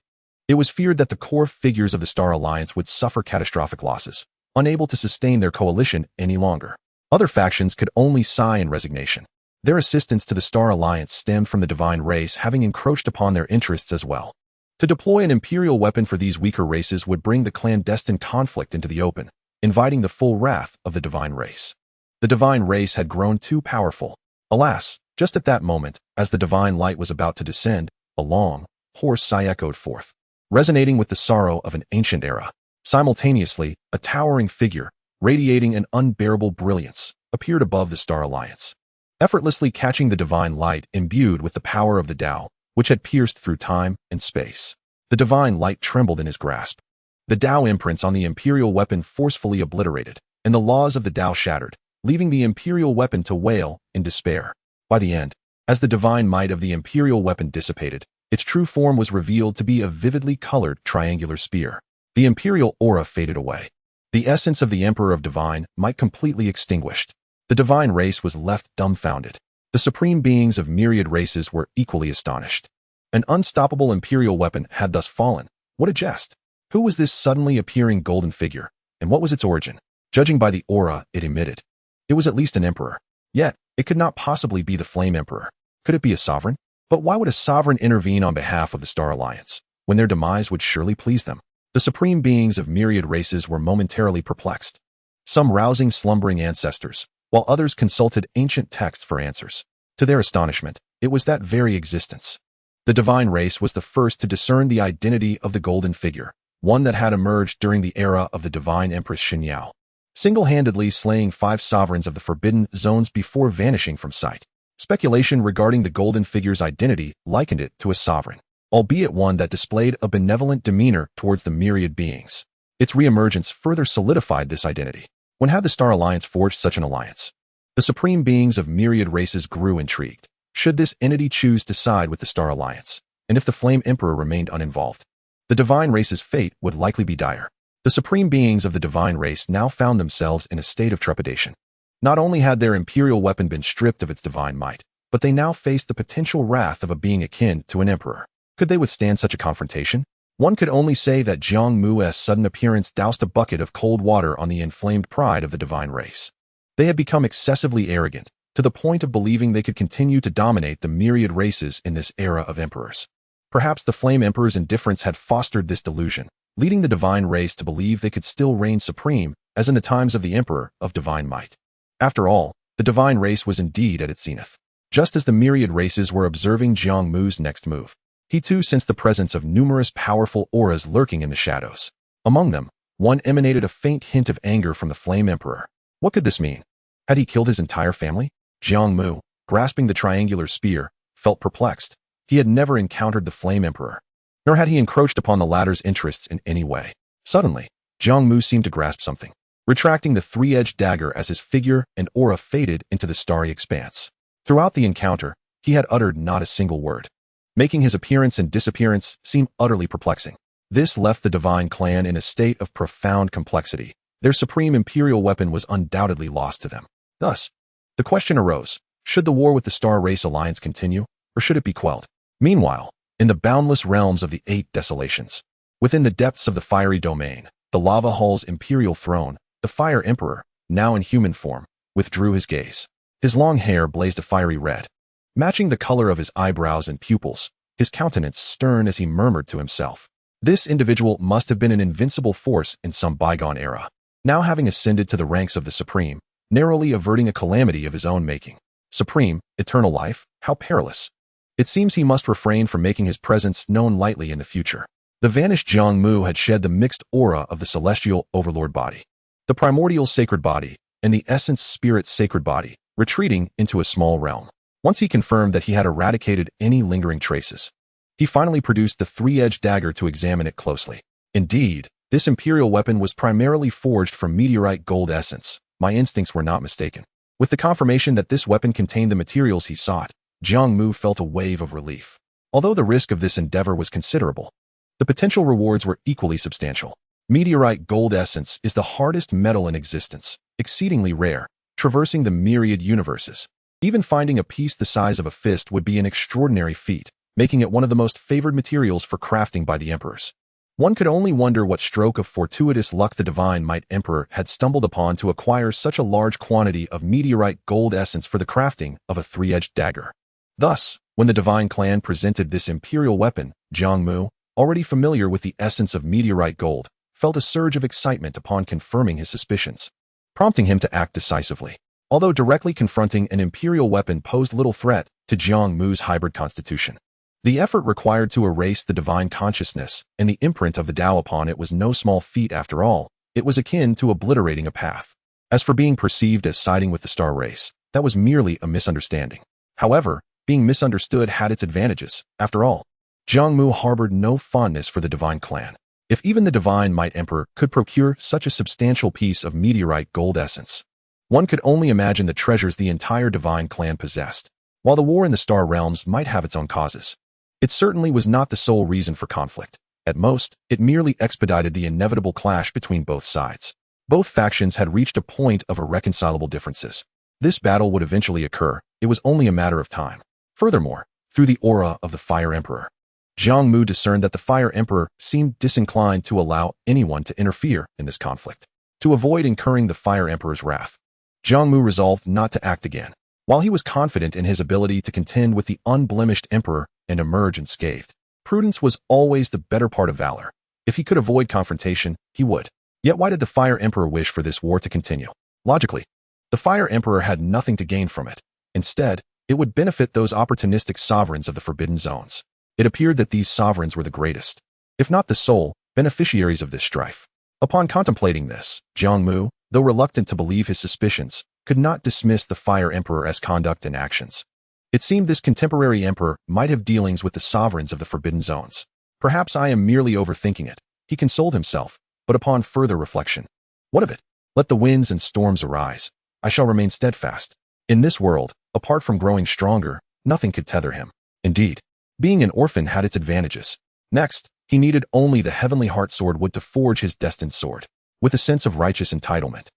it was feared that the core figures of the Star Alliance would suffer catastrophic losses, unable to sustain their coalition any longer. Other factions could only sigh in resignation. Their assistance to the Star Alliance stemmed from the divine race having encroached upon their interests as well. To deploy an imperial weapon for these weaker races would bring the clandestine conflict into the open, inviting the full wrath of the divine race. The divine race had grown too powerful. Alas, just at that moment, as the divine light was about to descend, a long, hoarse sigh echoed forth, resonating with the sorrow of an ancient era. Simultaneously, a towering figure, radiating an unbearable brilliance, appeared above the Star Alliance, effortlessly catching the divine light imbued with the power of the Tao, which had pierced through time and space. The divine light trembled in his grasp. The Tao imprints on the imperial weapon forcefully obliterated, and the laws of the Tao shattered, leaving the imperial weapon to wail in despair. By the end, as the divine might of the imperial weapon dissipated, its true form was revealed to be a vividly colored triangular spear. The imperial aura faded away. The essence of the Emperor of Divine might completely extinguished. The divine race was left dumbfounded. The supreme beings of myriad races were equally astonished. An unstoppable imperial weapon had thus fallen. What a jest! Who was this suddenly appearing golden figure, and what was its origin? Judging by the aura it emitted, it was at least an emperor. Yet, it could not possibly be the Flame Emperor. Could it be a sovereign? But why would a sovereign intervene on behalf of the Star Alliance, when their demise would surely please them? The supreme beings of myriad races were momentarily perplexed. Some rousing slumbering ancestors, while others consulted ancient texts for answers. To their astonishment, it was that very existence. The divine race was the first to discern the identity of the golden figure, one that had emerged during the era of the divine Empress Xianxiao, single-handedly slaying 5 sovereigns of the forbidden zones before vanishing from sight. Speculation regarding the golden figure's identity likened it to a sovereign, albeit one that displayed a benevolent demeanor towards the myriad beings. Its reemergence further solidified this identity. When had the Star Alliance forged such an alliance? The supreme beings of myriad races grew intrigued. Should this entity choose to side with the Star Alliance, and if the Flame Emperor remained uninvolved, the divine race's fate would likely be dire. The supreme beings of the divine race now found themselves in a state of trepidation. Not only had their imperial weapon been stripped of its divine might, but they now faced the potential wrath of a being akin to an emperor. Could they withstand such a confrontation? One could only say that Jiang Mu's sudden appearance doused a bucket of cold water on the inflamed pride of the divine race. They had become excessively arrogant, to the point of believing they could continue to dominate the myriad races in this era of emperors. Perhaps the Flame Emperor's indifference had fostered this delusion, leading the divine race to believe they could still reign supreme, as in the times of the Emperor of Divine Might. After all, the divine race was indeed at its zenith. Just as the myriad races were observing Jiang Mu's next move, he too sensed the presence of numerous powerful auras lurking in the shadows. Among them, one emanated a faint hint of anger from the Flame Emperor. What could this mean? Had he killed his entire family? Jiang Mu, grasping the triangular spear, felt perplexed. He had never encountered the Flame Emperor, nor had he encroached upon the latter's interests in any way. Suddenly, Jiang Mu seemed to grasp something, retracting the 3-edged dagger as his figure and aura faded into the starry expanse. Throughout the encounter, he had uttered not a single word, making his appearance and disappearance seem utterly perplexing. This left the divine clan in a state of profound complexity. Their supreme imperial weapon was undoubtedly lost to them. Thus, the question arose, should the war with the Star Race Alliance continue, or should it be quelled? Meanwhile, in the boundless realms of the 8 desolations, within the depths of the fiery domain, the lava hall's imperial throne, the Fire Emperor, now in human form, withdrew his gaze. His long hair blazed a fiery red, matching the color of his eyebrows and pupils, his countenance stern as he murmured to himself. This individual must have been an invincible force in some bygone era, now having ascended to the ranks of the Supreme, narrowly averting a calamity of his own making. Supreme, eternal life, how perilous. It seems he must refrain from making his presence known lightly in the future. The vanished Jiang Mu had shed the mixed aura of the celestial overlord body, the primordial sacred body, and the essence spirit sacred body, retreating into a small realm. Once he confirmed that he had eradicated any lingering traces, he finally produced the 3-edged dagger to examine it closely. Indeed, this imperial weapon was primarily forged from meteorite gold essence. My instincts were not mistaken. With the confirmation that this weapon contained the materials he sought, Jiang Mu felt a wave of relief. Although the risk of this endeavor was considerable, the potential rewards were equally substantial. Meteorite gold essence is the hardest metal in existence, exceedingly rare, traversing the myriad universes. Even finding a piece the size of a fist would be an extraordinary feat, making it one of the most favored materials for crafting by the emperors. One could only wonder what stroke of fortuitous luck the divine might emperor had stumbled upon to acquire such a large quantity of meteorite gold essence for the crafting of a three-edged dagger. Thus, when the divine clan presented this imperial weapon, Jiang Mu, already familiar with the essence of meteorite gold, felt a surge of excitement upon confirming his suspicions, prompting him to act decisively. Although directly confronting an imperial weapon posed little threat to Jiang Mu's hybrid constitution, the effort required to erase the divine consciousness and the imprint of the Tao upon it was no small feat after all. It was akin to obliterating a path. As for being perceived as siding with the star race, that was merely a misunderstanding. However, being misunderstood had its advantages. After all, Jiang Mu harbored no fondness for the divine clan. If even the divine might emperor could procure such a substantial piece of meteorite gold essence, one could only imagine the treasures the entire divine clan possessed. While the war in the star realms might have its own causes, it certainly was not the sole reason for conflict. At most, it merely expedited the inevitable clash between both sides. Both factions had reached a point of irreconcilable differences. This battle would eventually occur. It was only a matter of time. Furthermore, through the aura of the Fire Emperor, Jiang Mu discerned that the Fire Emperor seemed disinclined to allow anyone to interfere in this conflict. To avoid incurring the Fire Emperor's wrath, Jiang Mu resolved not to act again. While he was confident in his ability to contend with the unblemished emperor and emerge unscathed, prudence was always the better part of valor. If he could avoid confrontation, he would. Yet why did the Fire Emperor wish for this war to continue? Logically, the Fire Emperor had nothing to gain from it. Instead, it would benefit those opportunistic sovereigns of the Forbidden Zones. It appeared that these sovereigns were the greatest, if not the sole, beneficiaries of this strife. Upon contemplating this, Jiang Mu, though reluctant to believe his suspicions, could not dismiss the Fire Emperor's conduct and actions. It seemed this contemporary emperor might have dealings with the sovereigns of the Forbidden Zones. Perhaps I am merely overthinking it, he consoled himself, but upon further reflection, what of it? Let the winds and storms arise. I shall remain steadfast. In this world, apart from growing stronger, nothing could tether him. Indeed, being an orphan had its advantages. Next, he needed only the heavenly heart sword wood to forge his destined sword. With a sense of righteous entitlement,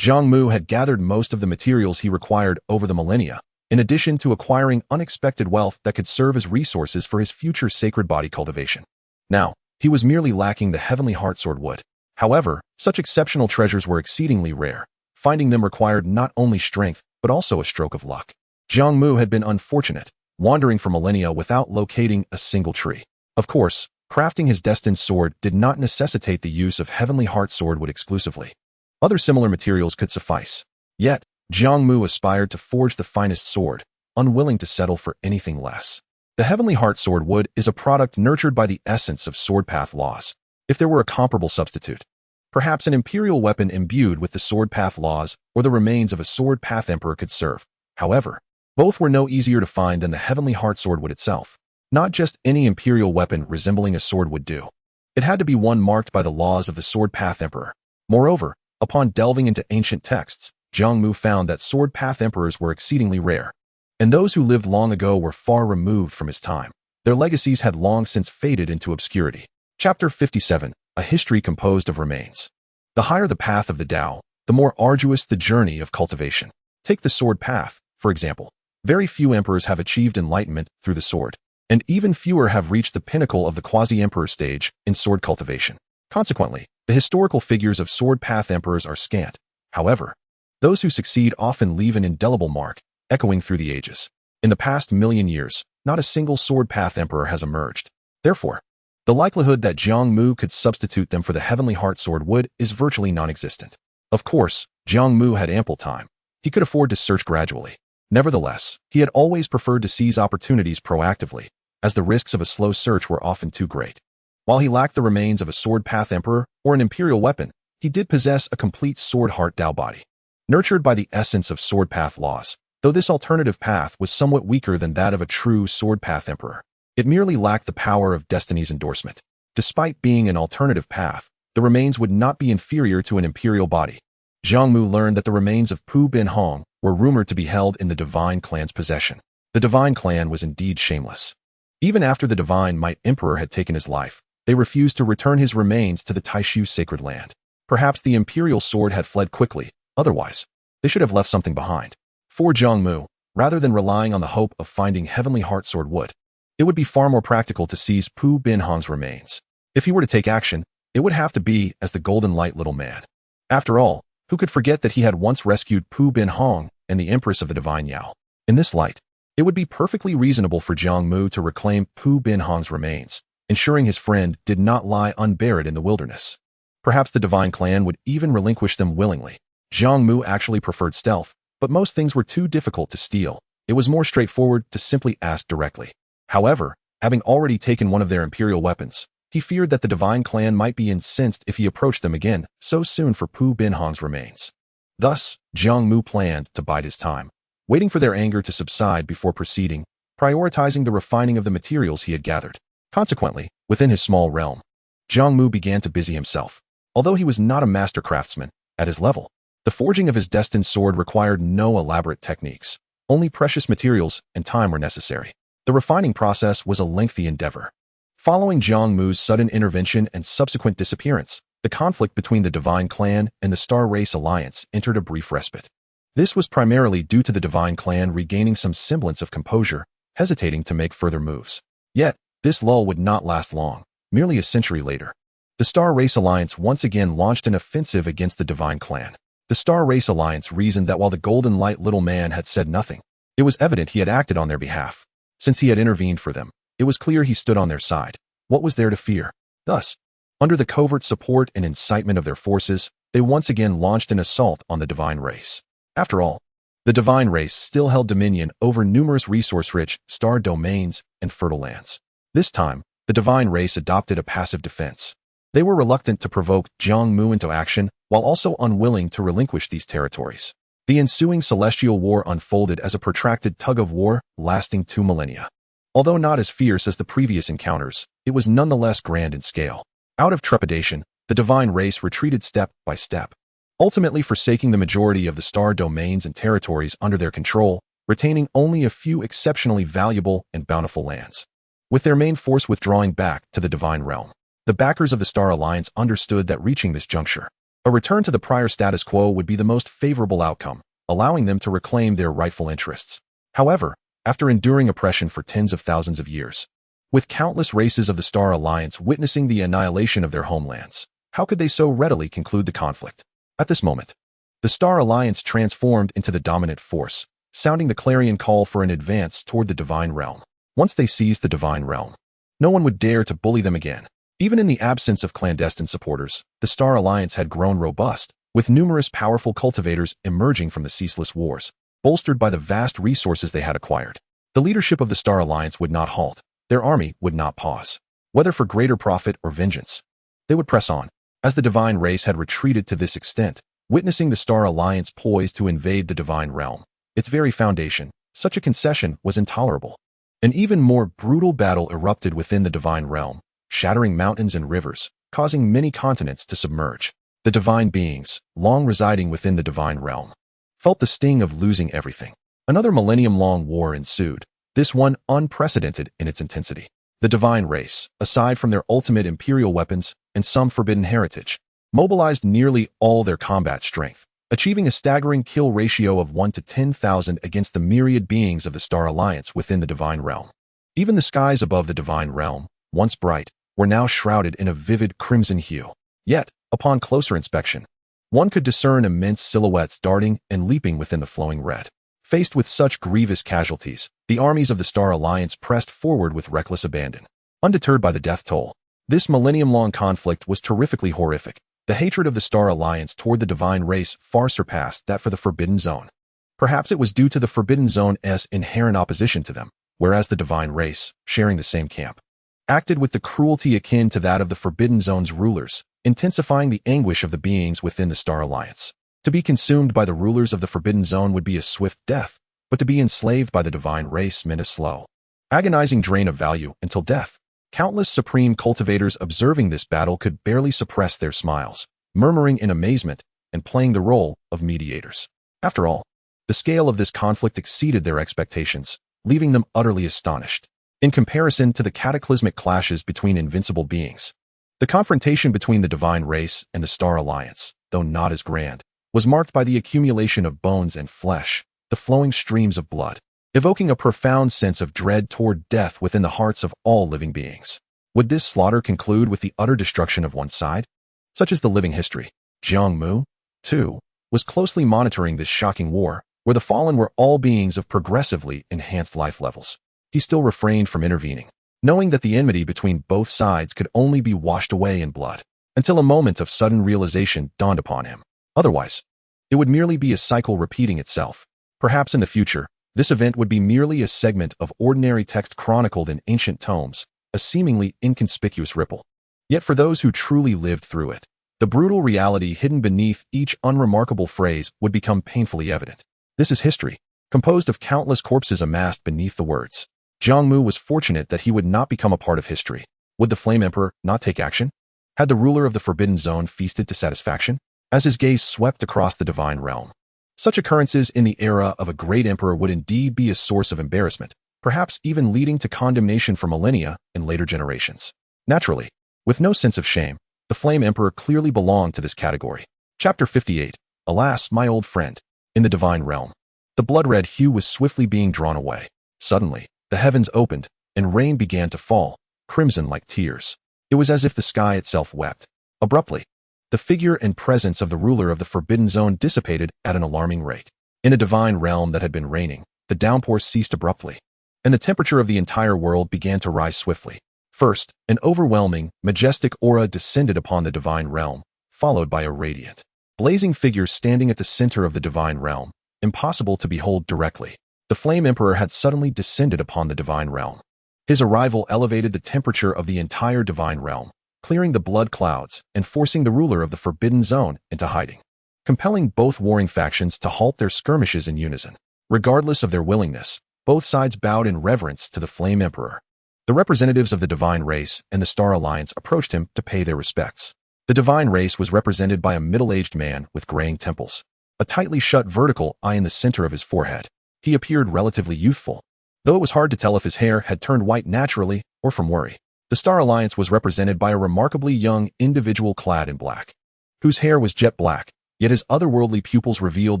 Jiang Mu had gathered most of the materials he required over the millennia, in addition to acquiring unexpected wealth that could serve as resources for his future sacred body cultivation. Now, he was merely lacking the heavenly heart sword wood. However, such exceptional treasures were exceedingly rare. Finding them required not only strength, but also a stroke of luck. Jiang Mu had been unfortunate, wandering for millennia without locating a single tree. Of course, crafting his destined sword did not necessitate the use of heavenly heart sword wood exclusively. Other similar materials could suffice. Yet, Jiang Mu aspired to forge the finest sword, unwilling to settle for anything less. The heavenly heart sword wood is a product nurtured by the essence of sword path laws. If there were a comparable substitute, perhaps an imperial weapon imbued with the sword path laws or the remains of a sword path emperor could serve. However, both were no easier to find than the heavenly heart sword wood itself. Not just any imperial weapon resembling a sword would do. It had to be one marked by the laws of the sword path emperor. Moreover, upon delving into ancient texts, Jiang Mu found that sword path emperors were exceedingly rare, and those who lived long ago were far removed from his time. Their legacies had long since faded into obscurity. Chapter 57, A History Composed of Remains. The higher the path of the Tao, the more arduous the journey of cultivation. Take the sword path, for example. Very few emperors have achieved enlightenment through the sword, and even fewer have reached the pinnacle of the quasi-emperor stage in sword cultivation. Consequently, the historical figures of sword path emperors are scant. However, those who succeed often leave an indelible mark, echoing through the ages. In the past million years, not a single sword path emperor has emerged. Therefore, the likelihood that Jiang Mu could substitute them for the heavenly heart sword wood is virtually non-existent. Of course, Jiang Mu had ample time. He could afford to search gradually. Nevertheless, he had always preferred to seize opportunities proactively, as the risks of a slow search were often too great. While he lacked the remains of a sword path emperor or an imperial weapon, he did possess a complete sword heart Tao body. Nurtured by the essence of sword path laws, though this alternative path was somewhat weaker than that of a true sword path emperor, it merely lacked the power of destiny's endorsement. Despite being an alternative path, the remains would not be inferior to an imperial body. Jiang Mu learned that the remains of Pu Bin Hong were rumored to be held in the Divine Clan's possession. The Divine Clan was indeed shameless. Even after the Divine Might Emperor had taken his life, they refused to return his remains to the Taishu sacred land. Perhaps the imperial sword had fled quickly, otherwise, they should have left something behind. For Jiang Mu, rather than relying on the hope of finding heavenly heart sword wood, it would be far more practical to seize Pu Bin Hong's remains. If he were to take action, it would have to be as the golden light little man. After all, who could forget that he had once rescued Pu Bin Hong and the Empress of the Divine Yao? In this light, it would be perfectly reasonable for Jiang Mu to reclaim Pu Bin Hong's remains, ensuring his friend did not lie unburied in the wilderness. Perhaps the Divine Clan would even relinquish them willingly. Jiang Mu actually preferred stealth, but most things were too difficult to steal. It was more straightforward to simply ask directly. However, having already taken one of their imperial weapons, he feared that the Divine Clan might be incensed if he approached them again so soon for Pu Bin Hong's remains. Thus, Jiang Mu planned to bide his time, waiting for their anger to subside before proceeding, prioritizing the refining of the materials he had gathered. Consequently, within his small realm, Jiang Mu began to busy himself. Although he was not a master craftsman, at his level, the forging of his destined sword required no elaborate techniques. Only precious materials and time were necessary. The refining process was a lengthy endeavor. Following Jiang Mu's sudden intervention and subsequent disappearance, the conflict between the Divine Clan and the Star Race Alliance entered a brief respite. This was primarily due to the Divine Clan regaining some semblance of composure, hesitating to make further moves. Yet, this lull would not last long. Merely a century later, the Star Race Alliance once again launched an offensive against the Divine Clan. The Star Race Alliance reasoned that while the Golden Light Little Man had said nothing, it was evident he had acted on their behalf. Since he had intervened for them, it was clear he stood on their side. What was there to fear? Thus, under the covert support and incitement of their forces, they once again launched an assault on the Divine Race. After all, the Divine Race still held dominion over numerous resource-rich star domains and fertile lands. This time, the Divine Race adopted a passive defense. They were reluctant to provoke Jiang Mu into action, while also unwilling to relinquish these territories. The ensuing celestial war unfolded as a protracted tug-of-war lasting 2 millennia. Although not as fierce as the previous encounters, it was nonetheless grand in scale. Out of trepidation, the Divine Race retreated step by step, ultimately forsaking the majority of the star domains and territories under their control, retaining only a few exceptionally valuable and bountiful lands. With their main force withdrawing back to the Divine Realm, the backers of the Star Alliance understood that reaching this juncture, a return to the prior status quo would be the most favorable outcome, allowing them to reclaim their rightful interests. However, after enduring oppression for tens of thousands of years, with countless races of the Star Alliance witnessing the annihilation of their homelands, how could they so readily conclude the conflict? At this moment, the Star Alliance transformed into the dominant force, sounding the clarion call for an advance toward the Divine Realm. Once they seized the Divine Realm, no one would dare to bully them again. Even in the absence of clandestine supporters, the Star Alliance had grown robust, with numerous powerful cultivators emerging from the ceaseless wars, bolstered by the vast resources they had acquired. The leadership of the Star Alliance would not halt. Their army would not pause. Whether for greater profit or vengeance, they would press on. As the Divine Race had retreated to this extent, witnessing the Star Alliance poised to invade the Divine Realm, its very foundation, such a concession was intolerable. An even more brutal battle erupted within the Divine Realm, shattering mountains and rivers, causing many continents to submerge. The divine beings, long residing within the Divine Realm, felt the sting of losing everything. Another millennium-long war ensued, this one unprecedented in its intensity. The Divine Race, aside from their ultimate imperial weapons and some forbidden heritage, mobilized nearly all their combat strength, achieving a staggering kill ratio of 1 to 10,000 against the myriad beings of the Star Alliance within the Divine Realm. Even the skies above the Divine Realm, once bright, were now shrouded in a vivid crimson hue. Yet, upon closer inspection, one could discern immense silhouettes darting and leaping within the flowing red. Faced with such grievous casualties, the armies of the Star Alliance pressed forward with reckless abandon. Undeterred by the death toll, this millennium-long conflict was terrifically horrific. The hatred of the Star Alliance toward the Divine Race far surpassed that for the Forbidden Zone. Perhaps it was due to the Forbidden Zone's inherent opposition to them, whereas the Divine Race, sharing the same camp, acted with the cruelty akin to that of the Forbidden Zone's rulers, intensifying the anguish of the beings within the Star Alliance. To be consumed by the rulers of the Forbidden Zone would be a swift death, but to be enslaved by the Divine Race meant a slow, agonizing drain of value until death. Countless supreme cultivators observing this battle could barely suppress their smiles, murmuring in amazement and playing the role of mediators. After all, the scale of this conflict exceeded their expectations, leaving them utterly astonished. In comparison to the cataclysmic clashes between invincible beings, the confrontation between the Divine Race and the Star Alliance, though not as grand, was marked by the accumulation of bones and flesh, the flowing streams of blood, evoking a profound sense of dread toward death within the hearts of all living beings. Would this slaughter conclude with the utter destruction of one side? Such is the living history. Jiang Mu, too, was closely monitoring this shocking war, where the fallen were all beings of progressively enhanced life levels. He still refrained from intervening, knowing that the enmity between both sides could only be washed away in blood, until a moment of sudden realization dawned upon him. Otherwise, it would merely be a cycle repeating itself. Perhaps in the future, this event would be merely a segment of ordinary text chronicled in ancient tomes, a seemingly inconspicuous ripple. Yet for those who truly lived through it, the brutal reality hidden beneath each unremarkable phrase would become painfully evident. This is history, composed of countless corpses amassed beneath the words. Jiang Mu was fortunate that he would not become a part of history. Would the Flame Emperor not take action? Had the ruler of the Forbidden Zone feasted to satisfaction? As his gaze swept across the divine realm, such occurrences in the era of a great emperor would indeed be a source of embarrassment, perhaps even leading to condemnation for millennia in later generations. Naturally, with no sense of shame, the Flame Emperor clearly belonged to this category. Chapter 58. Alas, my old friend. In the divine realm, the blood-red hue was swiftly being drawn away. Suddenly, the heavens opened, and rain began to fall, crimson like tears. It was as if the sky itself wept. Abruptly, the figure and presence of the ruler of the Forbidden Zone dissipated at an alarming rate. In a divine realm that had been raining, the downpour ceased abruptly, and the temperature of the entire world began to rise swiftly. First, an overwhelming, majestic aura descended upon the divine realm, followed by a radiant, blazing figure standing at the center of the divine realm, impossible to behold directly. The Flame Emperor had suddenly descended upon the divine realm. His arrival elevated the temperature of the entire divine realm, clearing the blood clouds and forcing the ruler of the Forbidden Zone into hiding, compelling both warring factions to halt their skirmishes in unison. Regardless of their willingness, both sides bowed in reverence to the Flame Emperor. The representatives of the Divine Race and the Star Alliance approached him to pay their respects. The Divine Race was represented by a middle-aged man with graying temples, a tightly shut vertical eye in the center of his forehead. He appeared relatively youthful, though it was hard to tell if his hair had turned white naturally or from worry. The Star Alliance was represented by a remarkably young individual clad in black, whose hair was jet black, yet his otherworldly pupils revealed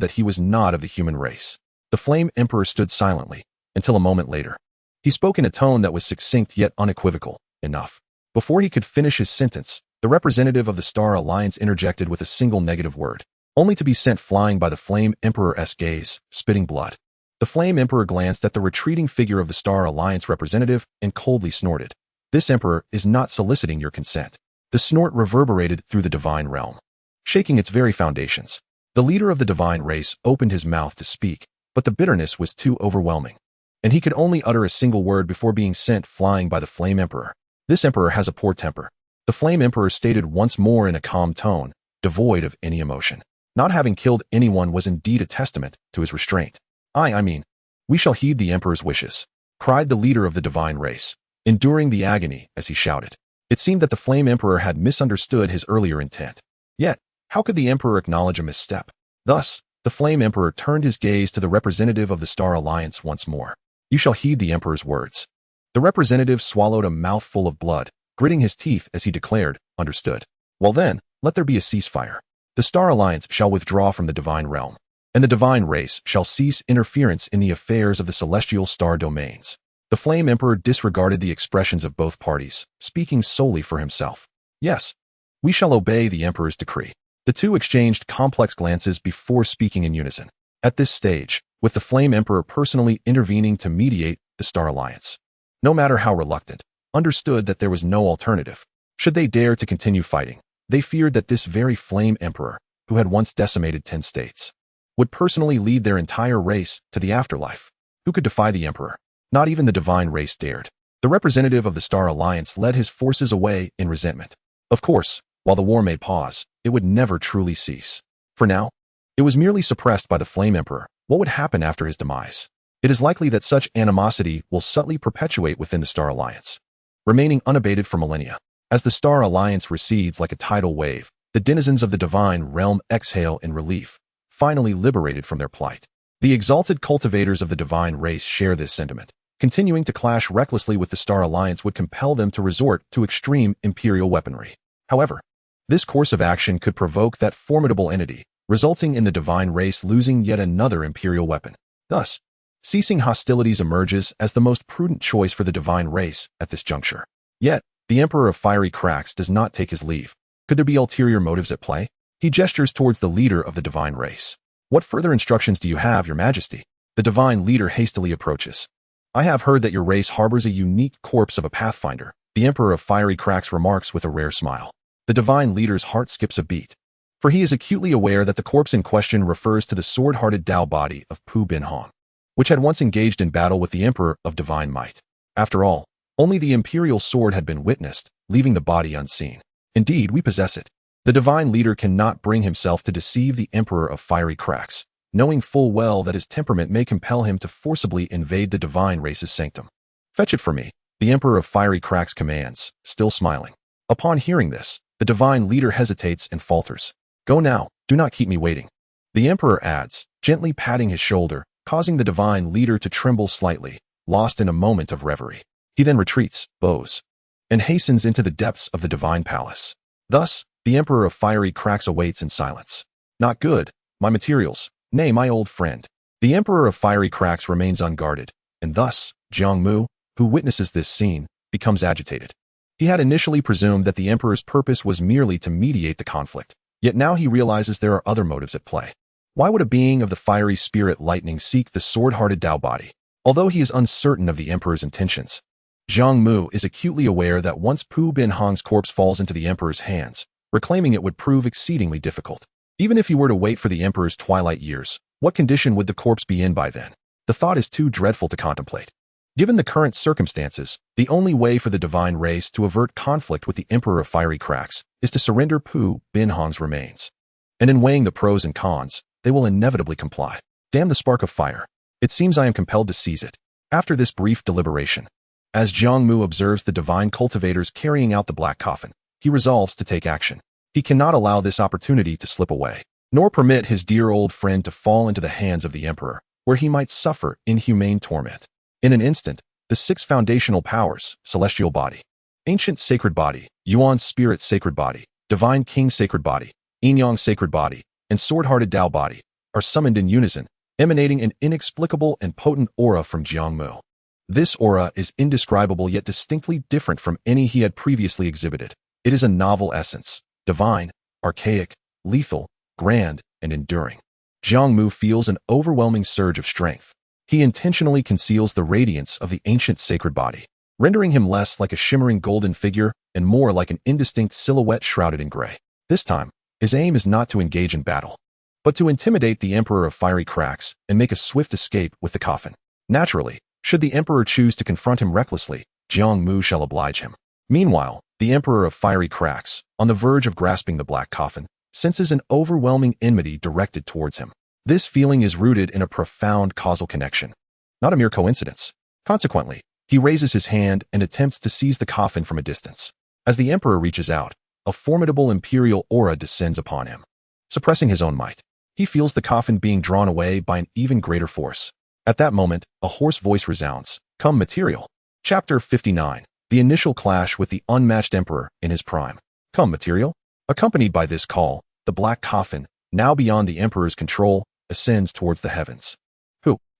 that he was not of the human race. The Flame Emperor stood silently, until a moment later. He spoke in a tone that was succinct yet unequivocal enough. Before he could finish his sentence, the representative of the Star Alliance interjected with a single negative word, only to be sent flying by the Flame Emperor's gaze, spitting blood. The Flame Emperor glanced at the retreating figure of the Star Alliance representative and coldly snorted. This emperor is not soliciting your consent. The snort reverberated through the divine realm, shaking its very foundations. The leader of the divine race opened his mouth to speak, but the bitterness was too overwhelming, and he could only utter a single word before being sent flying by the Flame Emperor. This emperor has a poor temper. The Flame Emperor stated once more in a calm tone, devoid of any emotion. Not having killed anyone was indeed a testament to his restraint. I mean, we shall heed the emperor's wishes, cried the leader of the divine race, enduring the agony as he shouted. It seemed that the Flame Emperor had misunderstood his earlier intent. Yet, how could the emperor acknowledge a misstep? Thus, the Flame Emperor turned his gaze to the representative of the Star Alliance once more. You shall heed the emperor's words. The representative swallowed a mouthful of blood, gritting his teeth as he declared, understood. Well then, let there be a ceasefire. The Star Alliance shall withdraw from the divine realm, and the divine race shall cease interference in the affairs of the celestial star domains. The Flame Emperor disregarded the expressions of both parties, speaking solely for himself. Yes, we shall obey the emperor's decree. The two exchanged complex glances before speaking in unison. At this stage, with the Flame Emperor personally intervening to mediate, the Star Alliance, no matter how reluctant, understood that there was no alternative. Should they dare to continue fighting, they feared that this very Flame Emperor, who had once decimated 10 states, would personally lead their entire race to the afterlife. Who could defy the emperor? Not even the divine race dared. The representative of the Star Alliance led his forces away in resentment. Of course, while the war may pause, it would never truly cease. For now, it was merely suppressed by the Flame Emperor. What would happen after his demise? It is likely that such animosity will subtly perpetuate within the Star Alliance, remaining unabated for millennia. As the Star Alliance recedes like a tidal wave, the denizens of the divine realm exhale in relief, finally liberated from their plight. The exalted cultivators of the divine race share this sentiment. Continuing to clash recklessly with the Star Alliance would compel them to resort to extreme imperial weaponry. However, this course of action could provoke that formidable entity, resulting in the divine race losing yet another imperial weapon. Thus, ceasing hostilities emerges as the most prudent choice for the divine race at this juncture. Yet, The Emperor of Fiery Cracks does not take his leave. Could there be ulterior motives at play? He gestures towards the leader of the divine race. What further instructions do you have, Your Majesty? The divine leader hastily approaches. I have heard that your race harbors a unique corpse of a pathfinder, the Emperor of Fiery Cracks remarks with a rare smile. The divine leader's heart skips a beat, for he is acutely aware that the corpse in question refers to the sword-hearted Dao body of Pu Binhong, which had once engaged in battle with the Emperor of Divine Might. After all, only the imperial sword had been witnessed, leaving the body unseen. Indeed, we possess it. The divine leader cannot bring himself to deceive the Emperor of Fiery Cracks, knowing full well that his temperament may compel him to forcibly invade the divine race's sanctum. Fetch it for me, the Emperor of Fiery Cracks commands, still smiling. Upon hearing this, the divine leader hesitates and falters. Go now, do not keep me waiting. The Emperor adds, gently patting his shoulder, causing the divine leader to tremble slightly, lost in a moment of reverie. He then retreats, bows, and hastens into the depths of the divine palace. Thus, the Emperor of Fiery Cracks awaits in silence. Not good, my materials, nay, my old friend. The Emperor of Fiery Cracks remains unguarded, and thus, Jiang Mu, who witnesses this scene, becomes agitated. He had initially presumed that the Emperor's purpose was merely to mediate the conflict, yet now he realizes there are other motives at play. Why would a being of the fiery spirit lightning seek the sword-hearted Dao body? Although he is uncertain of the Emperor's intentions, Jiang Mu is acutely aware that once Pu Binhong's corpse falls into the Emperor's hands, reclaiming it would prove exceedingly difficult. Even if he were to wait for the Emperor's twilight years, what condition would the corpse be in by then? The thought is too dreadful to contemplate. Given the current circumstances, the only way for the divine race to avert conflict with the Emperor of Fiery Cracks is to surrender Pu Binhong's remains. And in weighing the pros and cons, they will inevitably comply. Damn the spark of fire. It seems I am compelled to seize it. After this brief deliberation, as Jiang Mu observes the divine cultivators carrying out the black coffin, he resolves to take action. He cannot allow this opportunity to slip away, nor permit his dear old friend to fall into the hands of the Emperor, where he might suffer inhumane torment. In an instant, the 6 foundational powers, Celestial Body, Ancient Sacred Body, Yuan Spirit Sacred Body, Divine King Sacred Body, Yin-Yang Sacred Body, and Sword-Hearted Dao Body, are summoned in unison, emanating an inexplicable and potent aura from Jiang Mu. This aura is indescribable yet distinctly different from any he had previously exhibited. It is a novel essence, divine, archaic, lethal, grand, and enduring. Jiang Mu feels an overwhelming surge of strength. He intentionally conceals the radiance of the ancient sacred body, rendering him less like a shimmering golden figure and more like an indistinct silhouette shrouded in gray. This time, his aim is not to engage in battle, but to intimidate the Emperor of Fiery Cracks and make a swift escape with the coffin. Naturally, should the Emperor choose to confront him recklessly, Jiang Mu shall oblige him. Meanwhile, the Emperor of Fiery Cracks, on the verge of grasping the black coffin, senses an overwhelming enmity directed towards him. This feeling is rooted in a profound causal connection, not a mere coincidence. Consequently, he raises his hand and attempts to seize the coffin from a distance. As the Emperor reaches out, a formidable imperial aura descends upon him. Suppressing his own might, he feels the coffin being drawn away by an even greater force. At that moment, a hoarse voice resounds, "Come, material." Chapter 59, the initial clash with the unmatched Emperor in his prime. Come, material. Accompanied by this call, the black coffin, now beyond the Emperor's control, ascends towards the heavens.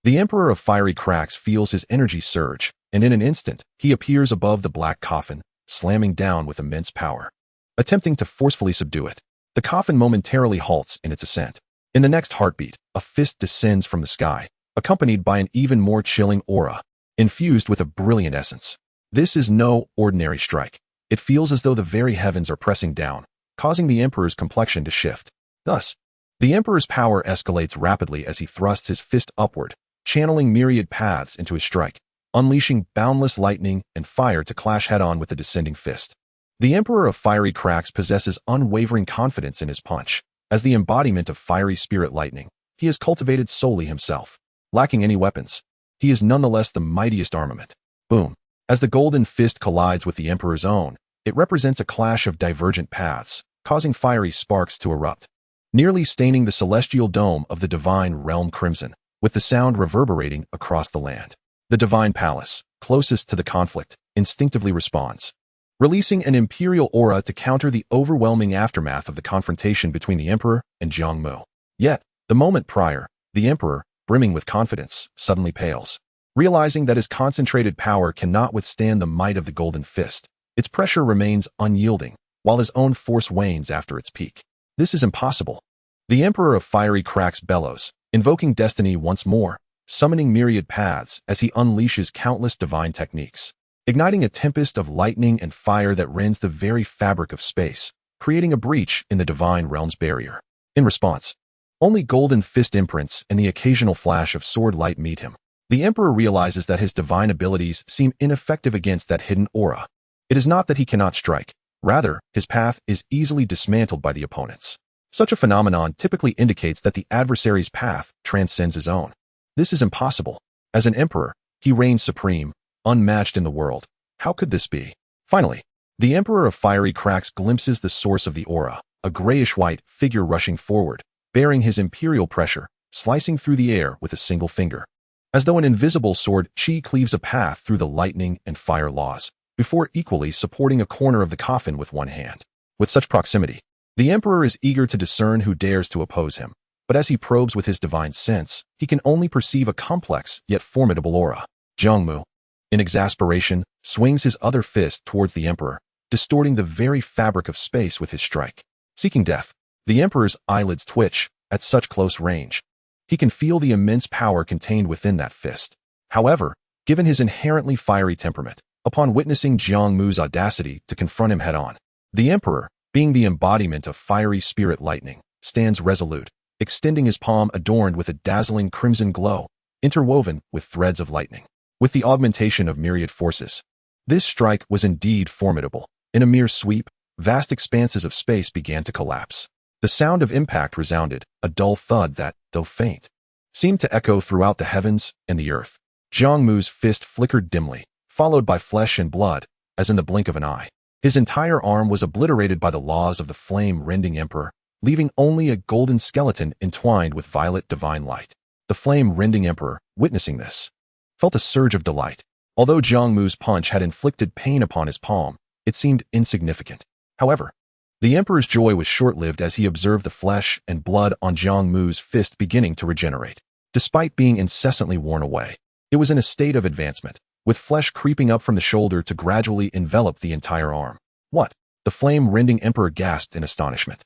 The Emperor of Fiery Cracks feels his energy surge, and in an instant, he appears above the black coffin, slamming down with immense power. Attempting to forcefully subdue it, the coffin momentarily halts in its ascent. In the next heartbeat, a fist descends from the sky, accompanied by an even more chilling aura, infused with a brilliant essence. This is no ordinary strike. It feels as though the very heavens are pressing down, causing the Emperor's complexion to shift. Thus, the Emperor's power escalates rapidly as he thrusts his fist upward, channeling myriad paths into his strike, unleashing boundless lightning and fire to clash head-on with the descending fist. The Emperor of Fiery Cracks possesses unwavering confidence in his punch. As the embodiment of fiery spirit lightning, he is cultivated solely himself. Lacking any weapons, he is nonetheless the mightiest armament. Boom. As the golden fist collides with the Emperor's own, it represents a clash of divergent paths, causing fiery sparks to erupt, nearly staining the celestial dome of the divine realm crimson, with the sound reverberating across the land. The divine palace, closest to the conflict, instinctively responds, releasing an imperial aura to counter the overwhelming aftermath of the confrontation between the Emperor and Jiang Mu. Yet, the moment prior, the Emperor, brimming with confidence, suddenly pales. Realizing that his concentrated power cannot withstand the might of the golden fist, Its pressure remains unyielding, while his own force wanes after its peak. This is impossible. The Emperor of Fiery cracks bellows, invoking destiny once more, summoning myriad paths as he unleashes countless divine techniques, igniting a tempest of lightning and fire that rends the very fabric of space, creating a breach in the divine realm's barrier. In response, only golden fist imprints and the occasional flash of sword light meet him. The Emperor realizes that his divine abilities seem ineffective against that hidden aura. It is not that he cannot strike. Rather, his path is easily dismantled by the opponents. Such a phenomenon typically indicates that the adversary's path transcends his own. This is impossible. As an emperor, he reigns supreme, unmatched in the world. How could this be? Finally, the Emperor of Fiery cracks glimpses the source of the aura, a grayish-white figure rushing forward, bearing his imperial pressure, slicing through the air with a single finger. As though an invisible sword, Qi cleaves a path through the lightning and fire laws, before equally supporting a corner of the coffin with one hand. With such proximity, the Emperor is eager to discern who dares to oppose him, but as he probes with his divine sense, he can only perceive a complex yet formidable aura. Jiang Mu, in exasperation, swings his other fist towards the Emperor, distorting the very fabric of space with his strike. Seeking death, the Emperor's eyelids twitch at such close range. He can feel the immense power contained within that fist. However, given his inherently fiery temperament, upon witnessing Jiang Mu's audacity to confront him head-on, the Emperor, being the embodiment of fiery spirit lightning, stands resolute, extending his palm adorned with a dazzling crimson glow, interwoven with threads of lightning. With the augmentation of myriad forces, this strike was indeed formidable. In a mere sweep, vast expanses of space began to collapse. The sound of impact resounded, a dull thud that, though faint, seemed to echo throughout the heavens and the earth. Jiang Mu's fist flickered dimly, followed by flesh and blood, as in the blink of an eye. His entire arm was obliterated by the laws of the flame-rending Emperor, leaving only a golden skeleton entwined with violet divine light. The flame-rending Emperor, witnessing this, felt a surge of delight. Although Jiang Mu's punch had inflicted pain upon his palm, it seemed insignificant. However, the Emperor's joy was short-lived as he observed the flesh and blood on Jiang Mu's fist beginning to regenerate. Despite being incessantly worn away, it was in a state of advancement, with flesh creeping up from the shoulder to gradually envelop the entire arm. What? The flame-rending Emperor gasped in astonishment.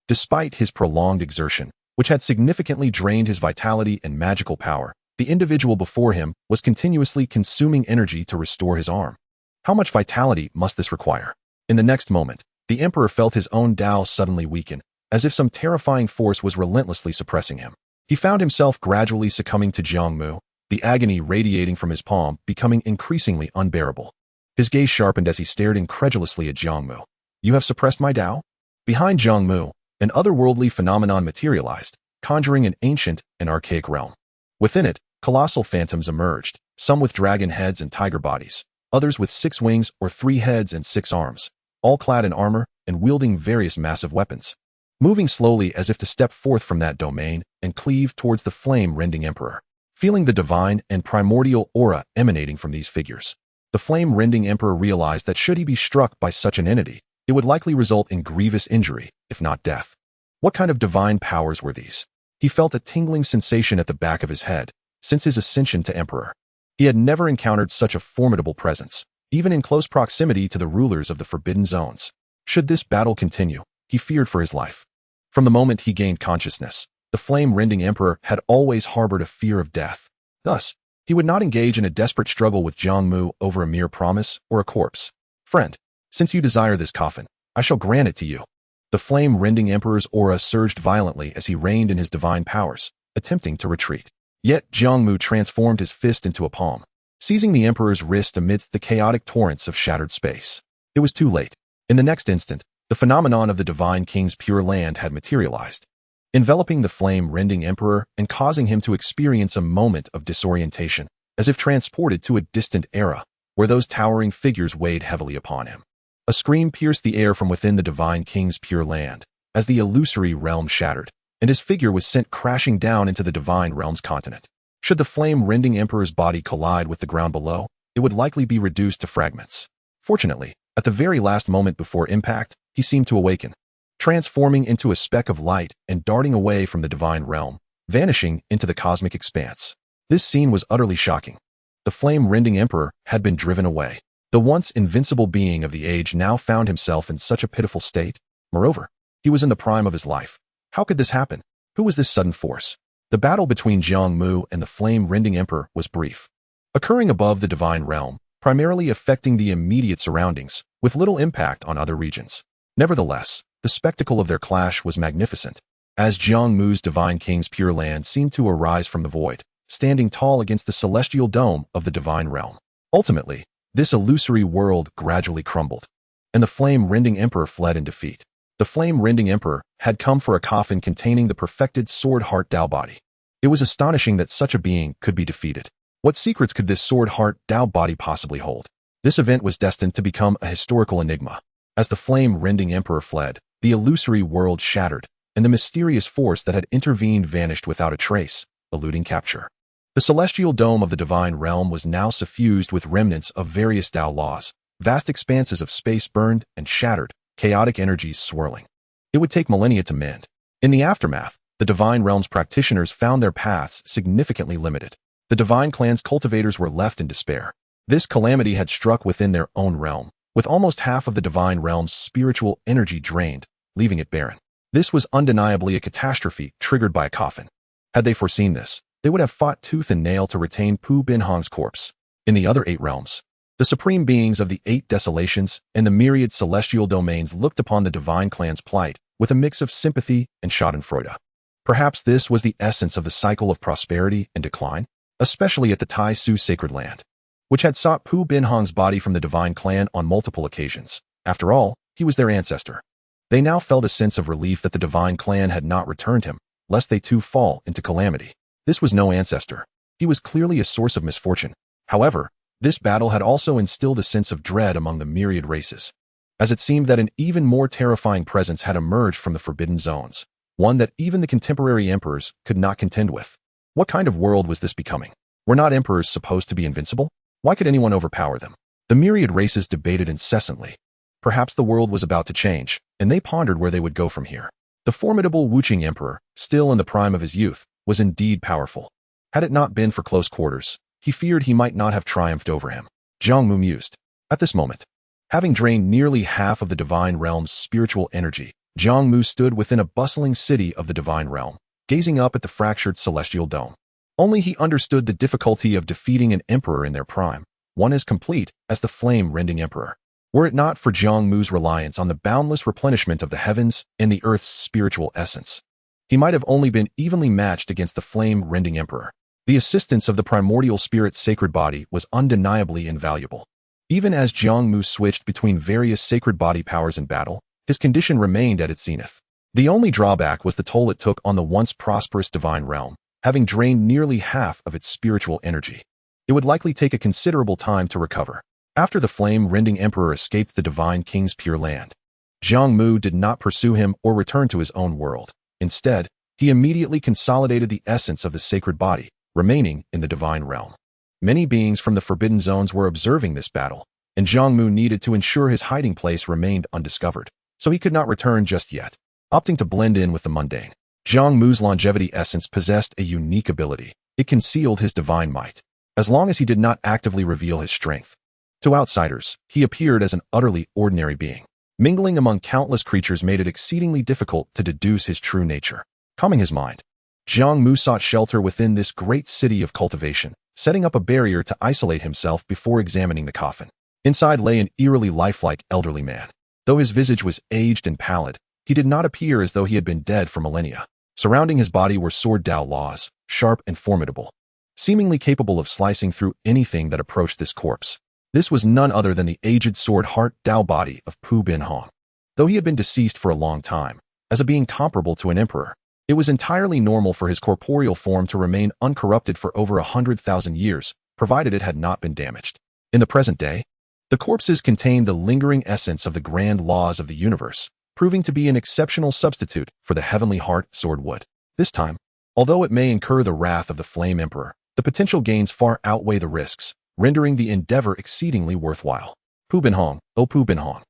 Despite his prolonged exertion, which had significantly drained his vitality and magical power, the individual before him was continuously consuming energy to restore his arm. How much vitality must this require? In the next moment, the Emperor felt his own Tao suddenly weaken, as if some terrifying force was relentlessly suppressing him. He found himself gradually succumbing to Jiang Mu, the agony radiating from his palm becoming increasingly unbearable. His gaze sharpened as he stared incredulously at Jiang Mu. "You have suppressed my Tao?" Behind Jiang Mu, an otherworldly phenomenon materialized, conjuring an ancient and archaic realm. Within it, colossal phantoms emerged, some with dragon heads and tiger bodies, others with 6 wings or 3 heads and 6 arms, all clad in armor and wielding various massive weapons. Moving slowly as if to step forth from that domain and cleave towards the flame-rending Emperor. Feeling the divine and primordial aura emanating from these figures, the flame-rending Emperor realized that should he be struck by such an entity, it would likely result in grievous injury, if not death. What kind of divine powers were these? He felt a tingling sensation at the back of his head. Since his ascension to Emperor, he had never encountered such a formidable presence, even in close proximity to the rulers of the Forbidden Zones. Should this battle continue, he feared for his life. From the moment he gained consciousness, the flame-rending Emperor had always harbored a fear of death. Thus, he would not engage in a desperate struggle with Jiang Mu over a mere promise or a corpse. "Friend, since you desire this coffin, I shall grant it to you." The flame-rending Emperor's aura surged violently as he reigned in his divine powers, attempting to retreat. Yet Jiang Mu transformed his fist into a palm, seizing the Emperor's wrist amidst the chaotic torrents of shattered space. It was too late. In the next instant, the phenomenon of the Divine King's Pure Land had materialized, enveloping the flame-rending Emperor and causing him to experience a moment of disorientation, as if transported to a distant era, where those towering figures weighed heavily upon him. A scream pierced the air from within the Divine King's Pure Land, as the illusory realm shattered, and his figure was sent crashing down into the Divine Realm's continent. Should the flame-rending Emperor's body collide with the ground below, it would likely be reduced to fragments. Fortunately, at the very last moment before impact, he seemed to awaken, transforming into a speck of light and darting away from the Divine Realm, vanishing into the cosmic expanse. This scene was utterly shocking. The flame-rending Emperor had been driven away. The once invincible being of the age now found himself in such a pitiful state. Moreover, he was in the prime of his life. How could this happen? Who was this sudden force? The battle between Jiang Mu and the flame-rending emperor was brief, occurring above the divine realm, primarily affecting the immediate surroundings, with little impact on other regions. Nevertheless, the spectacle of their clash was magnificent, as Jiang Mu's divine king's pure land seemed to arise from the void, standing tall against the celestial dome of the divine realm. Ultimately, this illusory world gradually crumbled, and the flame-rending emperor fled in defeat. The flame-rending emperor had come for a coffin containing the perfected sword heart Tao body. It was astonishing that such a being could be defeated. What secrets could this sword heart Tao body possibly hold? This event was destined to become a historical enigma. As the flame-rending emperor fled, the illusory world shattered, and the mysterious force that had intervened vanished without a trace, eluding capture. The celestial dome of the divine realm was now suffused with remnants of various Tao laws. Vast expanses of space burned and shattered, chaotic energies swirling. It would take millennia to mend. In the aftermath, the divine realm's practitioners found their paths significantly limited. The divine clan's cultivators were left in despair. This calamity had struck within their own realm, with almost half of the divine realm's spiritual energy drained, leaving it barren. This was undeniably a catastrophe triggered by a coffin. Had they foreseen this, they would have fought tooth and nail to retain Pu Binhong's corpse. In the other 8 realms, the supreme beings of the 8 desolations and the myriad celestial domains looked upon the divine clan's plight with a mix of sympathy and schadenfreude. Perhaps this was the essence of the cycle of prosperity and decline, especially at the Tai Su sacred land, which had sought Pu Binhong's body from the divine clan on multiple occasions. After all, he was their ancestor. They now felt a sense of relief that the divine clan had not returned him, lest they too fall into calamity. This was no ancestor. He was clearly a source of misfortune. However, this battle had also instilled a sense of dread among the myriad races, as it seemed that an even more terrifying presence had emerged from the forbidden zones, one that even the contemporary emperors could not contend with. What kind of world was this becoming? Were not emperors supposed to be invincible? Why could anyone overpower them? The myriad races debated incessantly. Perhaps the world was about to change, and they pondered where they would go from here. The formidable Wuqing emperor, still in the prime of his youth, was indeed powerful. Had it not been for close quarters, he feared he might not have triumphed over him. Jiang Mu mused. At this moment, having drained nearly half of the divine realm's spiritual energy, Jiang Mu stood within a bustling city of the divine realm, gazing up at the fractured celestial dome. Only he understood the difficulty of defeating an emperor in their prime, one as complete as the flame-rending emperor. Were it not for Jiang Mu's reliance on the boundless replenishment of the heavens and the earth's spiritual essence, he might have only been evenly matched against the flame-rending emperor. The assistance of the primordial spirit's sacred body was undeniably invaluable. Even as Jiang Mu switched between various sacred body powers in battle, his condition remained at its zenith. The only drawback was the toll it took on the once prosperous divine realm, having drained nearly half of its spiritual energy. It would likely take a considerable time to recover. After the flame-rending emperor escaped the divine king's pure land, Jiang Mu did not pursue him or return to his own world. Instead, he immediately consolidated the essence of the sacred body, remaining in the divine realm. Many beings from the forbidden zones were observing this battle, and Jiang Mu needed to ensure his hiding place remained undiscovered, so he could not return just yet. Opting to blend in with the mundane, Jiang Mu's longevity essence possessed a unique ability. It concealed his divine might, as long as he did not actively reveal his strength. To outsiders, he appeared as an utterly ordinary being. Mingling among countless creatures made it exceedingly difficult to deduce his true nature. Calming his mind, Jiang Mu sought shelter within this great city of cultivation, setting up a barrier to isolate himself before examining the coffin. Inside lay an eerily lifelike elderly man. Though his visage was aged and pallid, he did not appear as though he had been dead for millennia. Surrounding his body were sword Tao laws, sharp and formidable, seemingly capable of slicing through anything that approached this corpse. This was none other than the aged sword heart Tao body of Pu Binhong. Though he had been deceased for a long time, as a being comparable to an emperor, it was entirely normal for his corporeal form to remain uncorrupted for over 100,000 years, provided it had not been damaged. In the present day, the corpses contained the lingering essence of the grand laws of the universe, proving to be an exceptional substitute for the heavenly heart sword wood. This time, although it may incur the wrath of the flame emperor, the potential gains far outweigh the risks, rendering the endeavor exceedingly worthwhile. Pu Binhong, O Pu Binhong.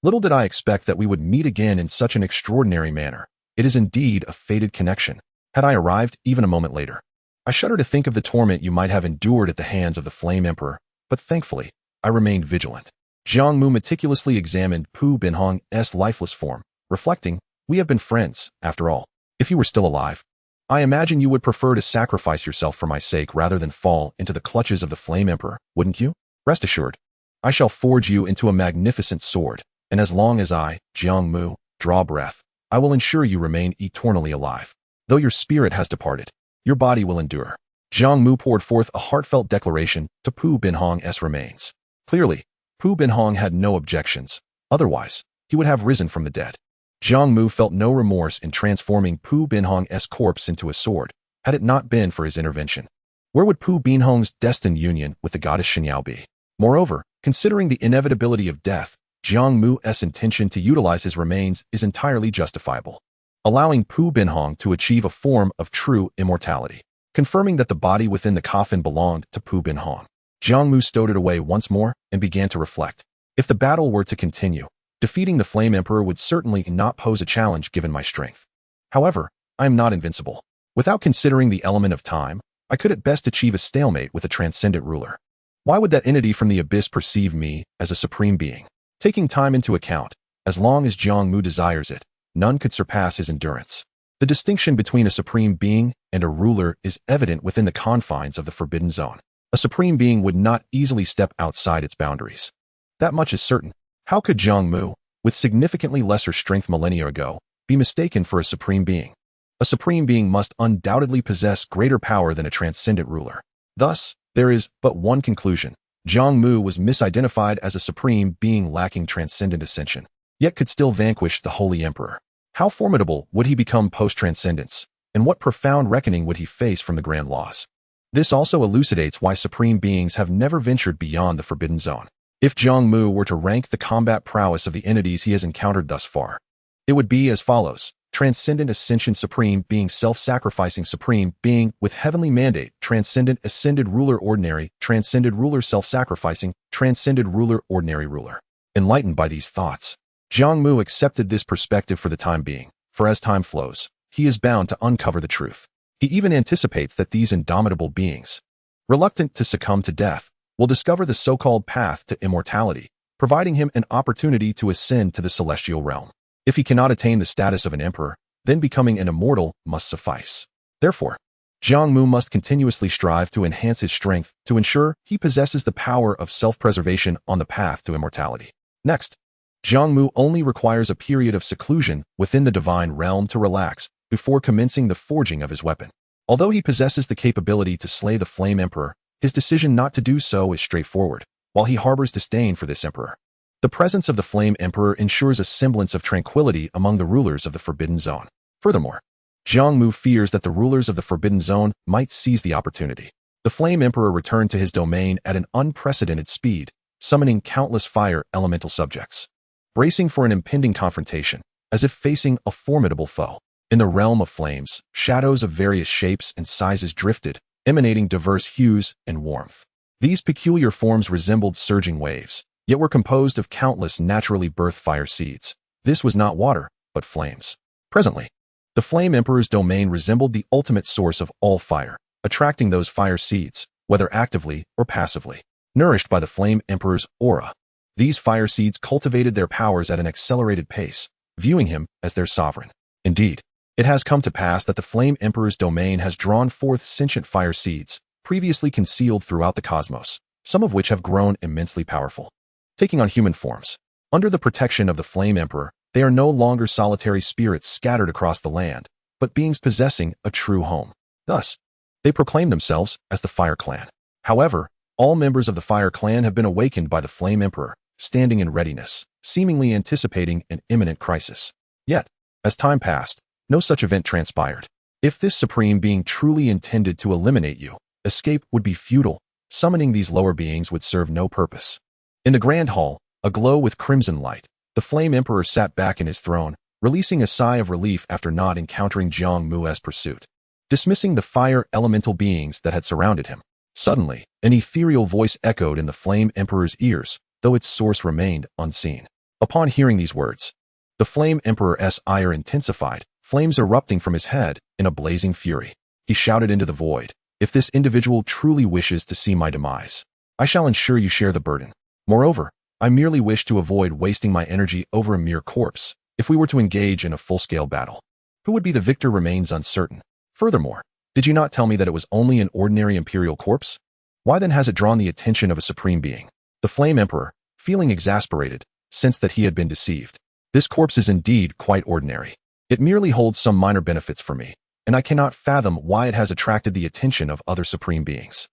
Little did I expect that we would meet again in such an extraordinary manner. It is indeed a fated connection. Had I arrived even a moment later, I shudder to think of the torment you might have endured at the hands of the flame emperor, but thankfully, I remained vigilant. Jiang Mu meticulously examined Pu Binhong's lifeless form, reflecting, "We have been friends, after all. If you were still alive, I imagine you would prefer to sacrifice yourself for my sake rather than fall into the clutches of the Flame Emperor, wouldn't you? Rest assured, I shall forge you into a magnificent sword, and as long as I, Jiang Mu, draw breath, I will ensure you remain eternally alive. Though your spirit has departed, your body will endure." Jiang Mu poured forth a heartfelt declaration to Pu Binhong's remains. Clearly, Pu Binhong had no objections, otherwise, he would have risen from the dead. Jiang Mu felt no remorse in transforming Pu Binhong's corpse into a sword, had it not been for his intervention. Where would Pu Binhong's destined union with the goddess Xianxiao be? Moreover, considering the inevitability of death, Jiang Mu's intention to utilize his remains is entirely justifiable, allowing Pu Binhong to achieve a form of true immortality. Confirming that the body within the coffin belonged to Pu Binhong, Jiang Mu stowed it away once more and began to reflect. If the battle were to continue, defeating the Flame Emperor would certainly not pose a challenge given my strength. However, I am not invincible. Without considering the element of time, I could at best achieve a stalemate with a transcendent ruler. Why would that entity from the abyss perceive me as a supreme being? Taking time into account, as long as Jiang Mu desires it, none could surpass his endurance. The distinction between a supreme being and a ruler is evident within the confines of the Forbidden Zone. A supreme being would not easily step outside its boundaries. That much is certain. How could Jiang Mu, with significantly lesser strength millennia ago, be mistaken for a supreme being? A supreme being must undoubtedly possess greater power than a transcendent ruler. Thus, there is but one conclusion. Jiang Mu was misidentified as a supreme being lacking transcendent ascension, yet could still vanquish the Holy Emperor. How formidable would he become post-transcendence, and what profound reckoning would he face from the Grand Laws? This also elucidates why supreme beings have never ventured beyond the Forbidden Zone. If Jiang Mu were to rank the combat prowess of the entities he has encountered thus far, it would be as follows: Transcendent Ascension Supreme Being, Self-Sacrificing Supreme Being with Heavenly Mandate, Transcendent Ascended Ruler Ordinary, Transcended Ruler Self-Sacrificing, Transcended Ruler Ordinary Ruler. Enlightened by these thoughts, Jiang Mu accepted this perspective for the time being, for as time flows, he is bound to uncover the truth. He even anticipates that these indomitable beings, reluctant to succumb to death, will discover the so-called path to immortality, providing him an opportunity to ascend to the celestial realm. If he cannot attain the status of an emperor, then becoming an immortal must suffice. Therefore, Jiang Mu must continuously strive to enhance his strength to ensure he possesses the power of self-preservation on the path to immortality. Next, Jiang Mu only requires a period of seclusion within the divine realm to relax before commencing the forging of his weapon. Although he possesses the capability to slay the Flame Emperor, his decision not to do so is straightforward, while he harbors disdain for this emperor. The presence of the Flame Emperor ensures a semblance of tranquility among the rulers of the Forbidden Zone. Furthermore, Jiang Mu fears that the rulers of the Forbidden Zone might seize the opportunity. The Flame Emperor returned to his domain at an unprecedented speed, summoning countless fire elemental subjects, bracing for an impending confrontation, as if facing a formidable foe. In the realm of flames, shadows of various shapes and sizes drifted, emanating diverse hues and warmth. These peculiar forms resembled surging waves, yet were composed of countless naturally birthed fire seeds. This was not water, but flames. Presently, the Flame Emperor's domain resembled the ultimate source of all fire, attracting those fire seeds, whether actively or passively. Nourished by the Flame Emperor's aura, these fire seeds cultivated their powers at an accelerated pace, viewing him as their sovereign. Indeed, it has come to pass that the Flame Emperor's domain has drawn forth sentient fire seeds, previously concealed throughout the cosmos, some of which have grown immensely powerful, taking on human forms. Under the protection of the Flame Emperor, they are no longer solitary spirits scattered across the land, but beings possessing a true home. Thus, they proclaim themselves as the Fire Clan. However, all members of the Fire Clan have been awakened by the Flame Emperor, standing in readiness, seemingly anticipating an imminent crisis. Yet, as time passed, no such event transpired. If this supreme being truly intended to eliminate you, escape would be futile. Summoning these lower beings would serve no purpose. In the Grand Hall, aglow with crimson light, the Flame Emperor sat back in his throne, releasing a sigh of relief after not encountering Jiang Mu's pursuit. Dismissing the fire elemental beings that had surrounded him, suddenly, an ethereal voice echoed in the Flame Emperor's ears, though its source remained unseen. Upon hearing these words, the Flame Emperor's ire intensified, flames erupting from his head in a blazing fury. He shouted into the void, "If this individual truly wishes to see my demise, I shall ensure you share the burden." Moreover, I merely wish to avoid wasting my energy over a mere corpse. If we were to engage in a full-scale battle, who would be the victor remains uncertain. Furthermore, did you not tell me that it was only an ordinary imperial corpse? Why then has it drawn the attention of a supreme being? The Flame Emperor, feeling exasperated, sensed that he had been deceived. This corpse is indeed quite ordinary. It merely holds some minor benefits for me, and I cannot fathom why it has attracted the attention of other supreme beings.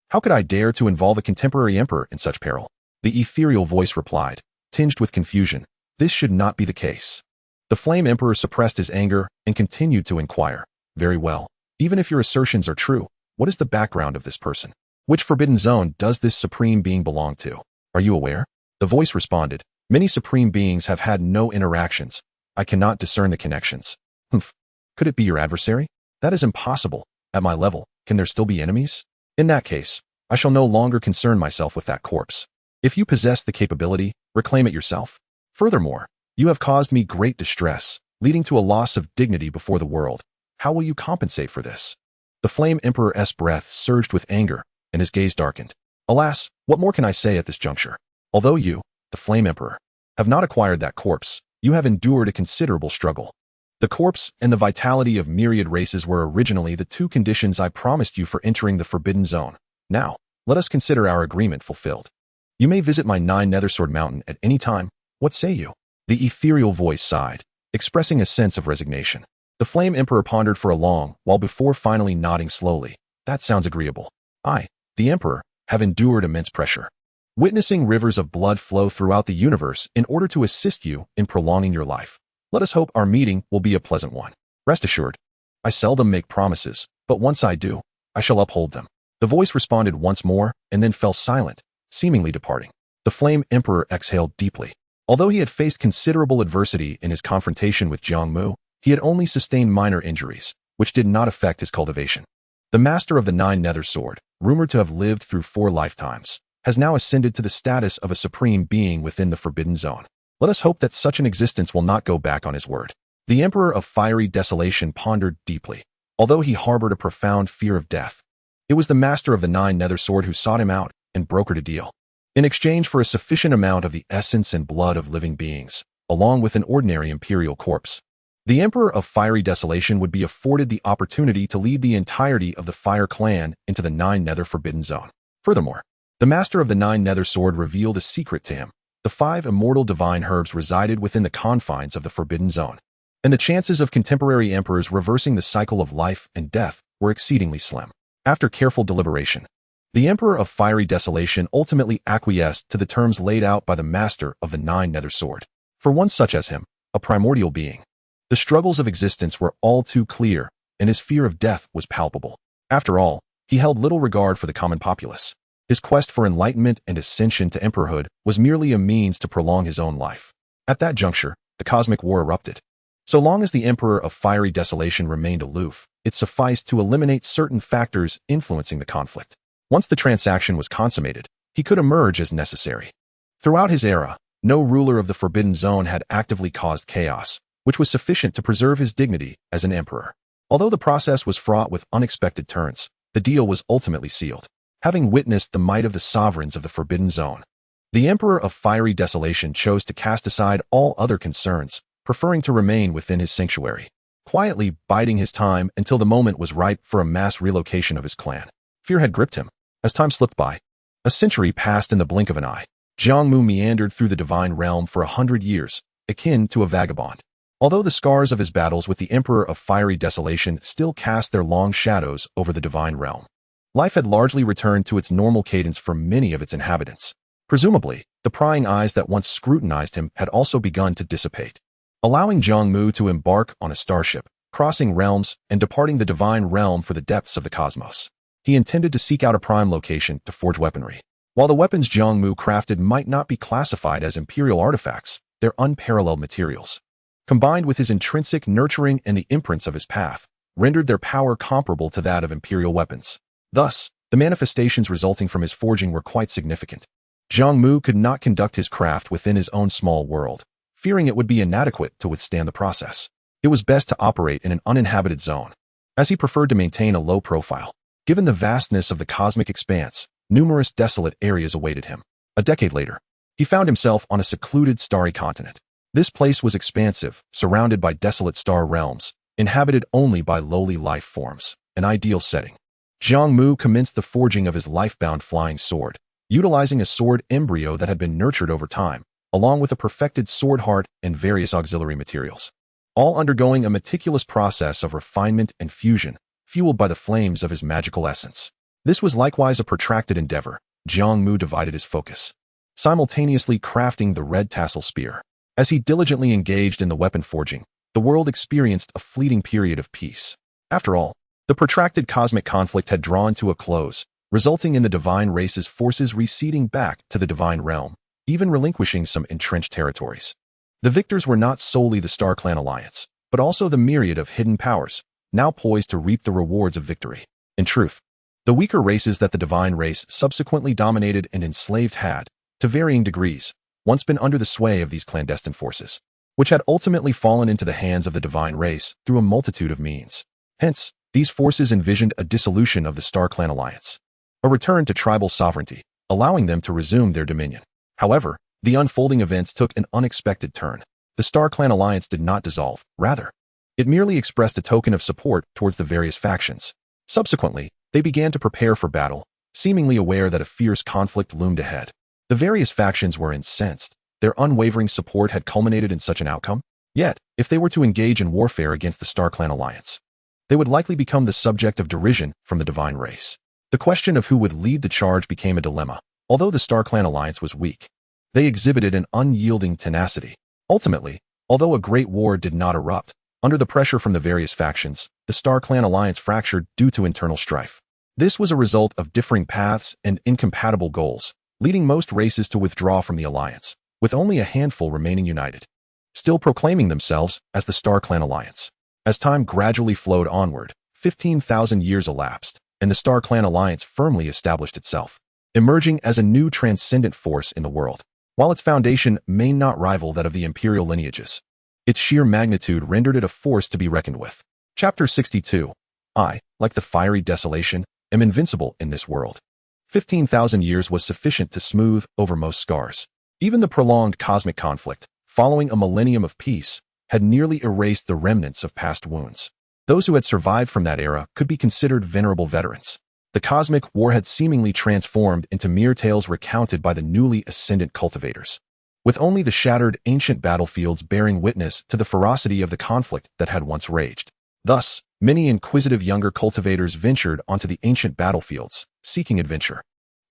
How could I dare to involve a contemporary emperor in such peril? The ethereal voice replied, tinged with confusion. This should not be the case. The Flame Emperor suppressed his anger and continued to inquire. Very well. Even if your assertions are true, what is the background of this person? Which forbidden zone does this supreme being belong to? Are you aware? The voice responded, many supreme beings have had no interactions. I cannot discern the connections. Humph. Could it be your adversary? That is impossible. At my level, can there still be enemies? In that case, I shall no longer concern myself with that corpse. If you possess the capability, reclaim it yourself. Furthermore, you have caused me great distress, leading to a loss of dignity before the world. How will you compensate for this? The Flame Emperor's breath surged with anger, and his gaze darkened. Alas, what more can I say at this juncture? Although you, the Flame Emperor, have not acquired that corpse, you have endured a considerable struggle. The corpse and the vitality of myriad races were originally the two conditions I promised you for entering the Forbidden Zone. Now, let us consider our agreement fulfilled. You may visit my 9 Nethersword Mountain at any time. What say you? The ethereal voice sighed, expressing a sense of resignation. The Flame Emperor pondered for a long while before finally nodding slowly. That sounds agreeable. I, the Emperor, have endured immense pressure, witnessing rivers of blood flow throughout the universe in order to assist you in prolonging your life. Let us hope our meeting will be a pleasant one. Rest assured, I seldom make promises, but once I do, I shall uphold them. The voice responded once more and then fell silent, seemingly departing. The Flame Emperor exhaled deeply. Although he had faced considerable adversity in his confrontation with Jiang Mu, he had only sustained minor injuries, which did not affect his cultivation. The master of the 9 Nether Sword, rumored to have lived through 4 lifetimes, has now ascended to the status of a supreme being within the Forbidden Zone. Let us hope that such an existence will not go back on his word. The Emperor of Fiery Desolation pondered deeply, although he harbored a profound fear of death. It was the master of the 9 Nether Sword who sought him out and brokered a deal. In exchange for a sufficient amount of the essence and blood of living beings, along with an ordinary imperial corpse, the Emperor of Fiery Desolation would be afforded the opportunity to lead the entirety of the Fire Clan into the 9 Nether Forbidden Zone. Furthermore, the master of the 9 Nether Sword revealed a secret to him. The 5 immortal divine herbs resided within the confines of the Forbidden Zone, and the chances of contemporary emperors reversing the cycle of life and death were exceedingly slim. After careful deliberation, the Emperor of Fiery Desolation ultimately acquiesced to the terms laid out by the master of the 9 Nether Sword. For one such as him, a primordial being, the struggles of existence were all too clear, and his fear of death was palpable. After all, he held little regard for the common populace. His quest for enlightenment and ascension to emperorhood was merely a means to prolong his own life. At that juncture, the cosmic war erupted. So long as the Emperor of Fiery Desolation remained aloof, it sufficed to eliminate certain factors influencing the conflict. Once the transaction was consummated, he could emerge as necessary. Throughout his era, no ruler of the Forbidden Zone had actively caused chaos, which was sufficient to preserve his dignity as an emperor. Although the process was fraught with unexpected turns, the deal was ultimately sealed. Having witnessed the might of the sovereigns of the Forbidden Zone, the Emperor of Fiery Desolation chose to cast aside all other concerns, preferring to remain within his sanctuary, quietly biding his time until the moment was ripe for a mass relocation of his clan. Fear had gripped him. As time slipped by, a century passed in the blink of an eye. Jiang Mu meandered through the divine realm for 100 years, akin to a vagabond. Although the scars of his battles with the Emperor of Fiery Desolation still cast their long shadows over the divine realm, life had largely returned to its normal cadence for many of its inhabitants. Presumably, the prying eyes that once scrutinized him had also begun to dissipate, allowing Jiang Mu to embark on a starship, crossing realms and departing the divine realm for the depths of the cosmos. He intended to seek out a prime location to forge weaponry. While the weapons Jiang Mu crafted might not be classified as imperial artifacts, they're unparalleled materials. Combined with his intrinsic nurturing and the imprints of his path, rendered their power comparable to that of imperial weapons. Thus, the manifestations resulting from his forging were quite significant. Jiang Mu could not conduct his craft within his own small world, fearing it would be inadequate to withstand the process. It was best to operate in an uninhabited zone, as he preferred to maintain a low profile. Given the vastness of the cosmic expanse, numerous desolate areas awaited him. A decade later, He found himself on a secluded starry continent. This place was expansive, surrounded by desolate star realms, inhabited only by lowly life forms, an ideal setting. Jiang Mu commenced the forging of his life-bound flying sword, utilizing a sword embryo that had been nurtured over time, along with a perfected sword heart and various auxiliary materials, all undergoing a meticulous process of refinement and fusion, fueled by the flames of his magical essence. This was likewise a protracted endeavor. Jiang Mu divided his focus, simultaneously crafting the red tassel spear. As he diligently engaged in the weapon forging, the world experienced a fleeting period of peace. After all, the protracted cosmic conflict had drawn to a close, resulting in the divine race's forces receding back to the divine realm, even relinquishing some entrenched territories. The victors were not solely the Star Clan Alliance, but also the myriad of hidden powers, now poised to reap the rewards of victory. In truth, the weaker races that the divine race subsequently dominated and enslaved had, to varying degrees, once been under the sway of these clandestine forces, which had ultimately fallen into the hands of the divine race through a multitude of means. Hence, these forces envisioned a dissolution of the Star Clan Alliance, a return to tribal sovereignty, allowing them to resume their dominion. However, the unfolding events took an unexpected turn. The Star Clan Alliance did not dissolve, rather, it merely expressed a token of support towards the various factions. Subsequently, they began to prepare for battle, seemingly aware that a fierce conflict loomed ahead. The various factions were incensed. Their unwavering support had culminated in such an outcome. Yet, if they were to engage in warfare against the Star Clan Alliance, they would likely become the subject of derision from the divine race. The question of who would lead the charge became a dilemma. Although the Star Clan Alliance was weak, they exhibited an unyielding tenacity. Ultimately, although a great war did not erupt, under the pressure from the various factions, the Star Clan Alliance fractured due to internal strife. This was a result of differing paths and incompatible goals, leading most races to withdraw from the alliance, with only a handful remaining united, still proclaiming themselves as the Star Clan Alliance. As time gradually flowed onward, 15,000 years elapsed, and the Star Clan Alliance firmly established itself, emerging as a new transcendent force in the world. While its foundation may not rival that of the imperial lineages, its sheer magnitude rendered it a force to be reckoned with. Chapter 62. I, like the fiery desolation, am invincible in this world. 15,000 years was sufficient to smooth over most scars. Even the prolonged cosmic conflict, following a millennium of peace, had nearly erased the remnants of past wounds. Those who had survived from that era could be considered venerable veterans. The cosmic war had seemingly transformed into mere tales recounted by the newly ascendant cultivators, with only the shattered ancient battlefields bearing witness to the ferocity of the conflict that had once raged. Thus, many inquisitive younger cultivators ventured onto the ancient battlefields, seeking adventure.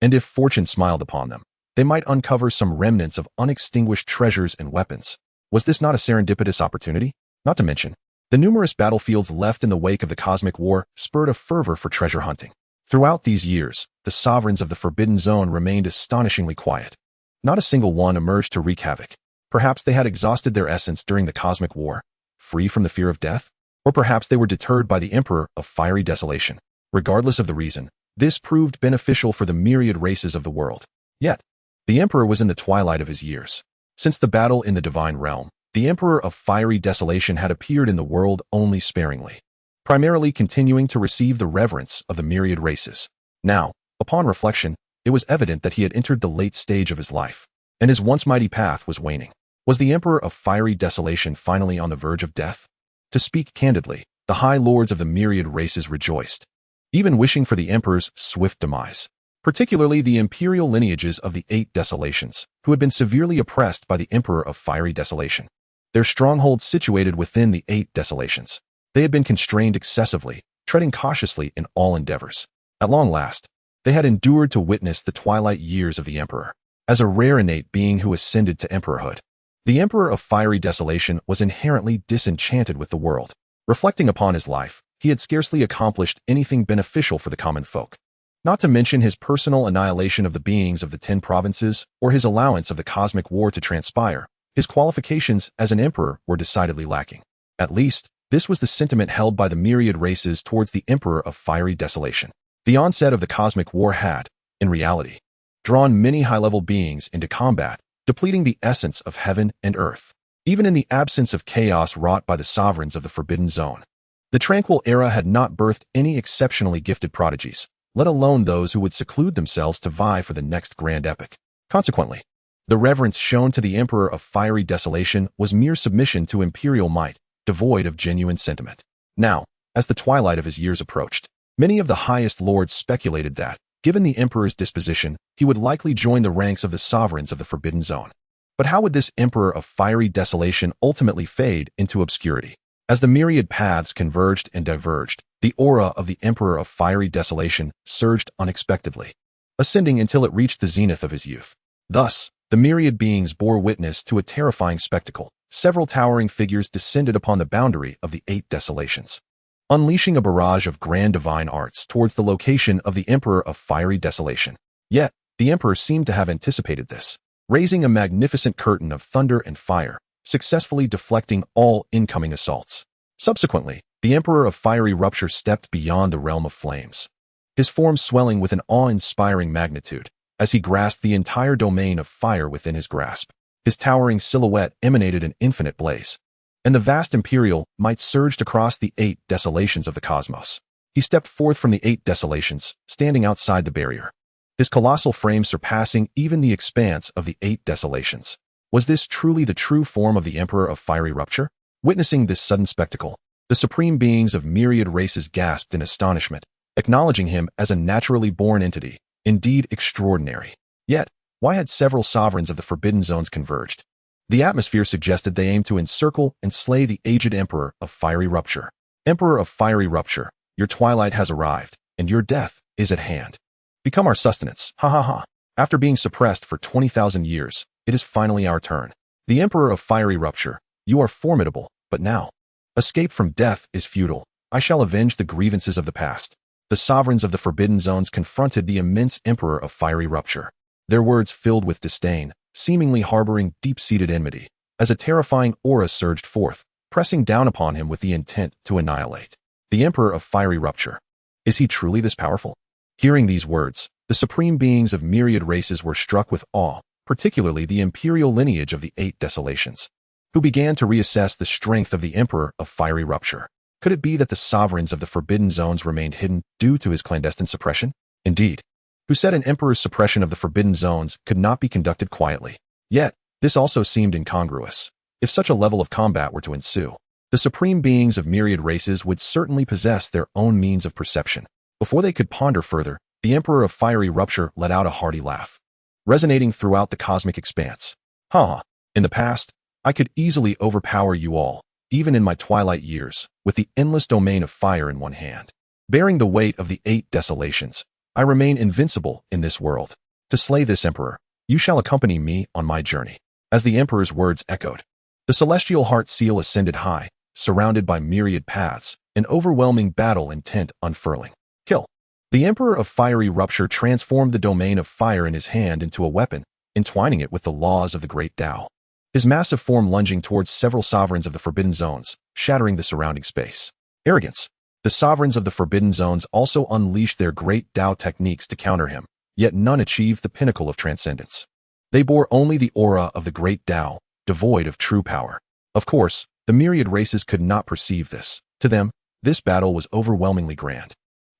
And if fortune smiled upon them, they might uncover some remnants of unextinguished treasures and weapons. Was this not a serendipitous opportunity? Not to mention, the numerous battlefields left in the wake of the cosmic war spurred a fervor for treasure hunting. Throughout these years, the sovereigns of the Forbidden Zone remained astonishingly quiet. Not a single one emerged to wreak havoc. Perhaps they had exhausted their essence during the cosmic war, free from the fear of death? Or perhaps they were deterred by the Emperor of Fiery Desolation. Regardless of the reason, this proved beneficial for the myriad races of the world. Yet, the Emperor was in the twilight of his years. Since the battle in the Divine Realm, the Emperor of Fiery Desolation had appeared in the world only sparingly, primarily continuing to receive the reverence of the myriad races. Now, upon reflection, it was evident that he had entered the late stage of his life, and his once mighty path was waning. Was the Emperor of Fiery Desolation finally on the verge of death? To speak candidly, the high lords of the myriad races rejoiced, even wishing for the Emperor's swift demise, particularly the imperial lineages of the 8 Desolations, who had been severely oppressed by the Emperor of Fiery Desolation. Their stronghold situated within the 8 Desolations, they had been constrained excessively, treading cautiously in all endeavors. At long last, they had endured to witness the twilight years of the Emperor, as a rare innate being who ascended to emperorhood. The Emperor of Fiery Desolation was inherently disenchanted with the world. Reflecting upon his life, he had scarcely accomplished anything beneficial for the common folk. Not to mention his personal annihilation of the beings of the 10 provinces or his allowance of the cosmic war to transpire, his qualifications as an emperor were decidedly lacking. At least, this was the sentiment held by the myriad races towards the Emperor of Fiery Desolation. The onset of the cosmic war had, in reality, drawn many high-level beings into combat, depleting the essence of heaven and earth, even in the absence of chaos wrought by the sovereigns of the Forbidden Zone. The tranquil era had not birthed any exceptionally gifted prodigies, let alone those who would seclude themselves to vie for the next grand epic. Consequently, The reverence shown to the Emperor of Fiery Desolation was mere submission to imperial might, devoid of genuine sentiment. Now, as the twilight of his years approached, many of the highest lords speculated that, given the Emperor's disposition, he would likely join the ranks of the sovereigns of the Forbidden Zone. But how would this Emperor of Fiery Desolation ultimately fade into obscurity? As the myriad paths converged and diverged, the aura of the Emperor of Fiery Desolation surged unexpectedly, ascending until it reached the zenith of his youth. Thus, the myriad beings bore witness to a terrifying spectacle. Several towering figures descended upon the boundary of the 8 desolations, unleashing a barrage of grand divine arts towards the location of the Emperor of Fiery Desolation. Yet, the Emperor seemed to have anticipated this, raising a magnificent curtain of thunder and fire, successfully deflecting all incoming assaults. Subsequently, the Emperor of Fiery Rupture stepped beyond the realm of flames, his form swelling with an awe-inspiring magnitude as he grasped the entire domain of fire within his grasp. His towering silhouette emanated an infinite blaze, and the vast imperial might surged across the 8 desolations of the cosmos. He stepped forth from the 8 desolations, standing outside the barrier, his colossal frame surpassing even the expanse of the 8 desolations. Was this truly the true form of the Emperor of Fiery Rupture? Witnessing this sudden spectacle, the supreme beings of myriad races gasped in astonishment, acknowledging him as a naturally born entity, indeed extraordinary. Yet, why had several sovereigns of the Forbidden Zones converged? The atmosphere suggested they aimed to encircle and slay the aged Emperor of Fiery Rupture. Emperor of Fiery Rupture, your twilight has arrived, and your death is at hand. Become our sustenance, ha ha ha. After being suppressed for 20,000 years, it is finally our turn. The Emperor of Fiery Rupture, you are formidable, but now, escape from death is futile. I shall avenge the grievances of the past. The sovereigns of the Forbidden Zones confronted the immense Emperor of Fiery Rupture, their words filled with disdain, seemingly harboring deep-seated enmity, as a terrifying aura surged forth, pressing down upon him with the intent to annihilate. The Emperor of Fiery Rupture. Is he truly this powerful? Hearing these words, the supreme beings of myriad races were struck with awe, particularly the imperial lineage of the 8 desolations, who began to reassess the strength of the Emperor of Fiery Rupture. Could it be that the sovereigns of the Forbidden Zones remained hidden due to his clandestine suppression? Indeed. Who said an emperor's suppression of the Forbidden Zones could not be conducted quietly? Yet, this also seemed incongruous. If such a level of combat were to ensue, the supreme beings of myriad races would certainly possess their own means of perception. Before they could ponder further, the Emperor of Fiery Rupture let out a hearty laugh, resonating throughout the cosmic expanse. Ha! In the past, I could easily overpower you all, even in my twilight years, with the endless domain of fire in one hand. Bearing the weight of the 8 desolations, I remain invincible in this world. To slay this Emperor, you shall accompany me on my journey. As the Emperor's words echoed, the celestial heart seal ascended high, surrounded by myriad paths, an overwhelming battle intent unfurling. Kill. The Emperor of Fiery Rupture transformed the domain of fire in his hand into a weapon, entwining it with the laws of the Great Tao. His massive form lunging towards several sovereigns of the Forbidden Zones, shattering the surrounding space. Arrogance. The sovereigns of the Forbidden Zones also unleashed their Great Tao techniques to counter him, yet none achieved the pinnacle of transcendence. They bore only the aura of the Great Tao, devoid of true power. Of course, the myriad races could not perceive this. To them, this battle was overwhelmingly grand,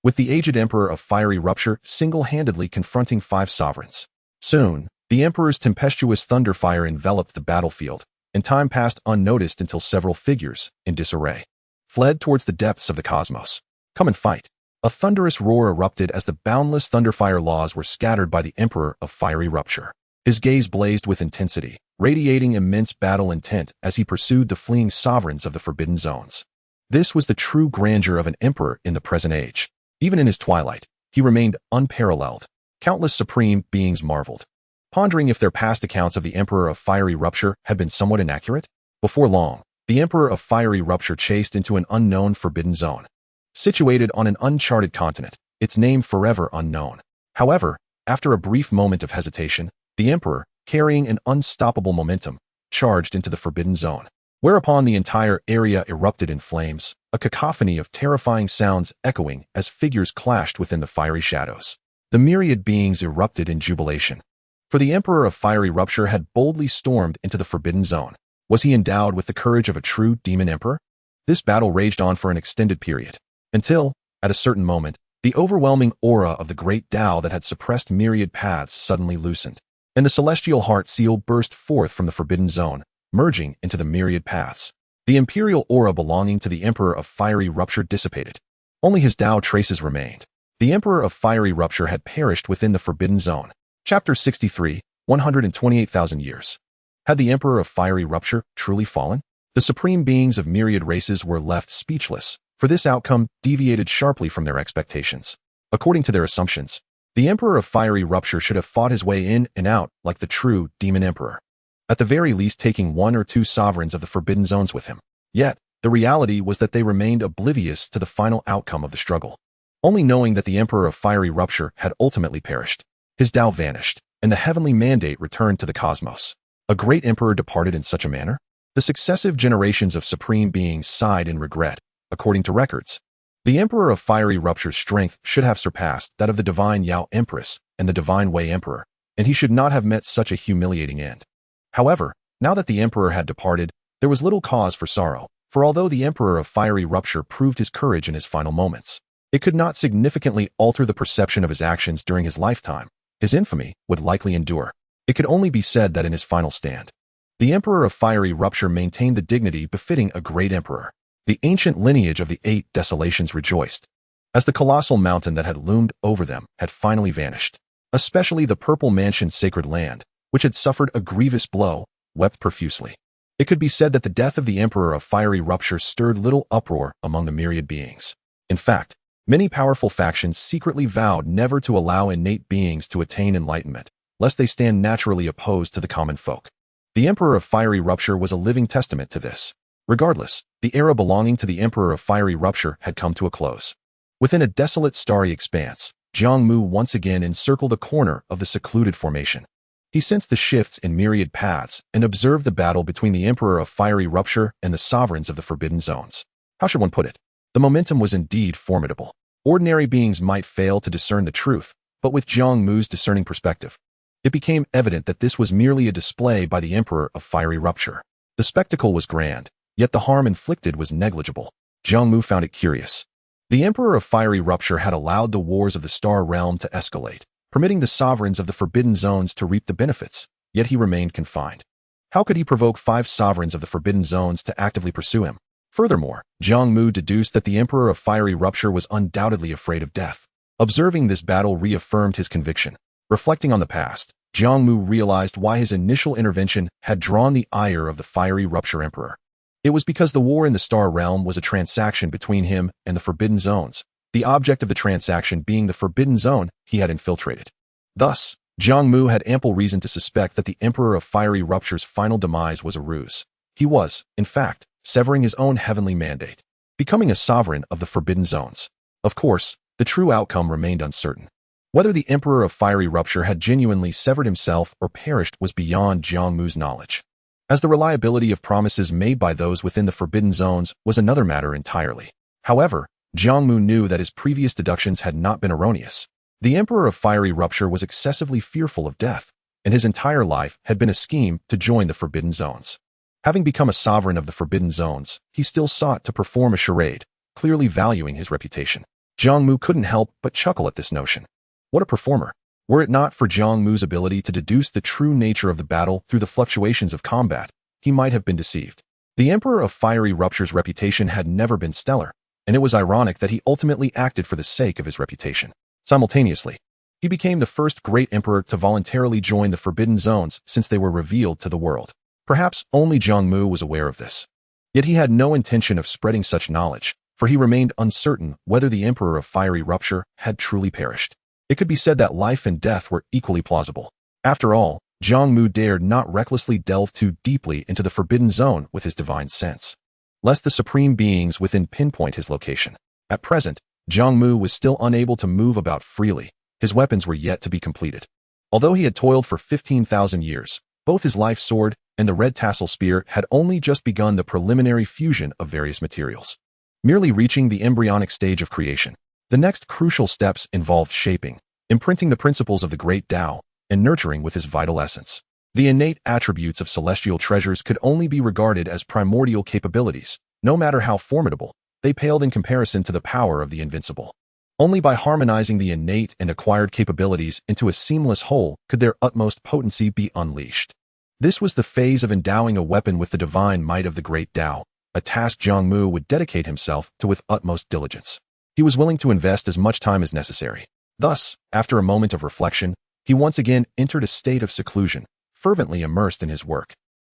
with the aged Emperor of Fiery Rupture single-handedly confronting 5 sovereigns. Soon, the Emperor's tempestuous thunderfire enveloped the battlefield, and time passed unnoticed until several figures, in disarray, fled towards the depths of the cosmos. Come and fight. A thunderous roar erupted as the boundless thunderfire laws were scattered by the Emperor of Fiery Rupture. His gaze blazed with intensity, radiating immense battle intent as he pursued the fleeing sovereigns of the Forbidden Zones. This was the true grandeur of an emperor in the present age. Even in his twilight, he remained unparalleled. Countless supreme beings marveled, pondering if their past accounts of the Emperor of Fiery Rupture had been somewhat inaccurate. Before long, the Emperor of Fiery Rupture chased into an unknown Forbidden Zone, situated on an uncharted continent, its name forever unknown. However, after a brief moment of hesitation, the Emperor, carrying an unstoppable momentum, charged into the Forbidden Zone, whereupon the entire area erupted in flames, a cacophony of terrifying sounds echoing as figures clashed within the fiery shadows. The myriad beings erupted in jubilation, for the Emperor of Fiery Rupture had boldly stormed into the Forbidden Zone. Was he endowed with the courage of a true demon emperor? This battle raged on for an extended period, until, at a certain moment, the overwhelming aura of the Great Tao that had suppressed myriad paths suddenly loosened. and the celestial heart seal burst forth from the forbidden zone, merging into the myriad paths. The imperial aura belonging to the Emperor of Fiery Rupture dissipated. Only his Tao traces remained. The Emperor of Fiery Rupture had perished within the forbidden zone. Chapter 63, 128,000 years. Had the Emperor of Fiery Rupture truly fallen? The supreme beings of myriad races were left speechless, for this outcome deviated sharply from their expectations. According to their assumptions, the Emperor of Fiery Rupture should have fought his way in and out like the true Demon Emperor, at the very least taking one or two sovereigns of the Forbidden Zones with him. Yet, the reality was that they remained oblivious to the final outcome of the struggle. Only knowing that the Emperor of Fiery Rupture had ultimately perished, his Tao vanished, and the heavenly mandate returned to the cosmos. A great emperor departed in such a manner? The successive generations of supreme beings sighed in regret. According to records, the Emperor of Fiery Rupture's strength should have surpassed that of the Divine Yao Empress and the Divine Wei Emperor, and he should not have met such a humiliating end. However, now that the Emperor had departed, there was little cause for sorrow, for although the Emperor of Fiery Rupture proved his courage in his final moments, it could not significantly alter the perception of his actions during his lifetime. His infamy would likely endure. It could only be said that in his final stand, the Emperor of Fiery Rupture maintained the dignity befitting a great emperor. The ancient lineage of the Eight Desolations rejoiced, as the colossal mountain that had loomed over them had finally vanished. Especially the Purple Mansion's sacred land, which had suffered a grievous blow, wept profusely. It could be said that the death of the Emperor of Fiery Rupture stirred little uproar among the myriad beings. In fact, many powerful factions secretly vowed never to allow innate beings to attain enlightenment, lest they stand naturally opposed to the common folk. The Emperor of Fiery Rupture was a living testament to this. Regardless, the era belonging to the Emperor of Fiery Rupture had come to a close. Within a desolate starry expanse, Jiang Mu once again encircled a corner of the secluded formation. He sensed the shifts in myriad paths and observed the battle between the Emperor of Fiery Rupture and the sovereigns of the Forbidden Zones. How should one put it? The momentum was indeed formidable. Ordinary beings might fail to discern the truth, but with Jiang Mu's discerning perspective, it became evident that this was merely a display by the Emperor of Fiery Rupture. The spectacle was grand, yet the harm inflicted was negligible. Jiang Mu found it curious. The Emperor of Fiery Rupture had allowed the wars of the Star Realm to escalate, permitting the sovereigns of the Forbidden Zones to reap the benefits, yet he remained confined. How could he provoke 5 sovereigns of the Forbidden Zones to actively pursue him? Furthermore, Jiang Mu deduced that the Emperor of Fiery Rupture was undoubtedly afraid of death. Observing this battle reaffirmed his conviction. Reflecting on the past, Jiang Mu realized why his initial intervention had drawn the ire of the Fiery Rupture Emperor. It was because the war in the Star Realm was a transaction between him and the Forbidden Zones, the object of the transaction being the Forbidden Zone he had infiltrated. Thus, Jiang Mu had ample reason to suspect that the Emperor of Fiery Rupture's final demise was a ruse. He was, in fact, severing his own heavenly mandate, becoming a sovereign of the Forbidden Zones. Of course, the true outcome remained uncertain. Whether the Emperor of Fiery Rupture had genuinely severed himself or perished was beyond Jiang Mu's knowledge, as the reliability of promises made by those within the Forbidden Zones was another matter entirely. However, Jiang Mu knew that his previous deductions had not been erroneous. The Emperor of Fiery Rupture was excessively fearful of death, and his entire life had been a scheme to join the Forbidden Zones. Having become a sovereign of the Forbidden Zones, he still sought to perform a charade, clearly valuing his reputation. Jiang Mu couldn't help but chuckle at this notion. What a performer! Were it not for Jiang Mu's ability to deduce the true nature of the battle through the fluctuations of combat, he might have been deceived. The Emperor of Fiery Rupture's reputation had never been stellar, and it was ironic that he ultimately acted for the sake of his reputation. Simultaneously, he became the first great emperor to voluntarily join the Forbidden Zones since they were revealed to the world. Perhaps only Jiang Mu was aware of this. Yet he had no intention of spreading such knowledge, for he remained uncertain whether the Emperor of Fiery Rupture had truly perished. It could be said that life and death were equally plausible. After all, Jiang Mu dared not recklessly delve too deeply into the Forbidden Zone with his divine sense, lest the supreme beings within pinpoint his location. At present, Jiang Mu was still unable to move about freely. His weapons were yet to be completed. Although he had toiled for 15,000 years, both his life sword and the red tassel spear had only just begun the preliminary fusion of various materials, merely reaching the embryonic stage of creation. The next crucial steps involved shaping, imprinting the principles of the great Tao, and nurturing with his vital essence. The innate attributes of celestial treasures could only be regarded as primordial capabilities. No matter how formidable, they paled in comparison to the power of the invincible. Only by harmonizing the innate and acquired capabilities into a seamless whole could their utmost potency be unleashed. This was the phase of endowing a weapon with the divine might of the great Tao, a task Jiang Mu would dedicate himself to with utmost diligence. He was willing to invest as much time as necessary. Thus, after a moment of reflection, he once again entered a state of seclusion, fervently immersed in his work.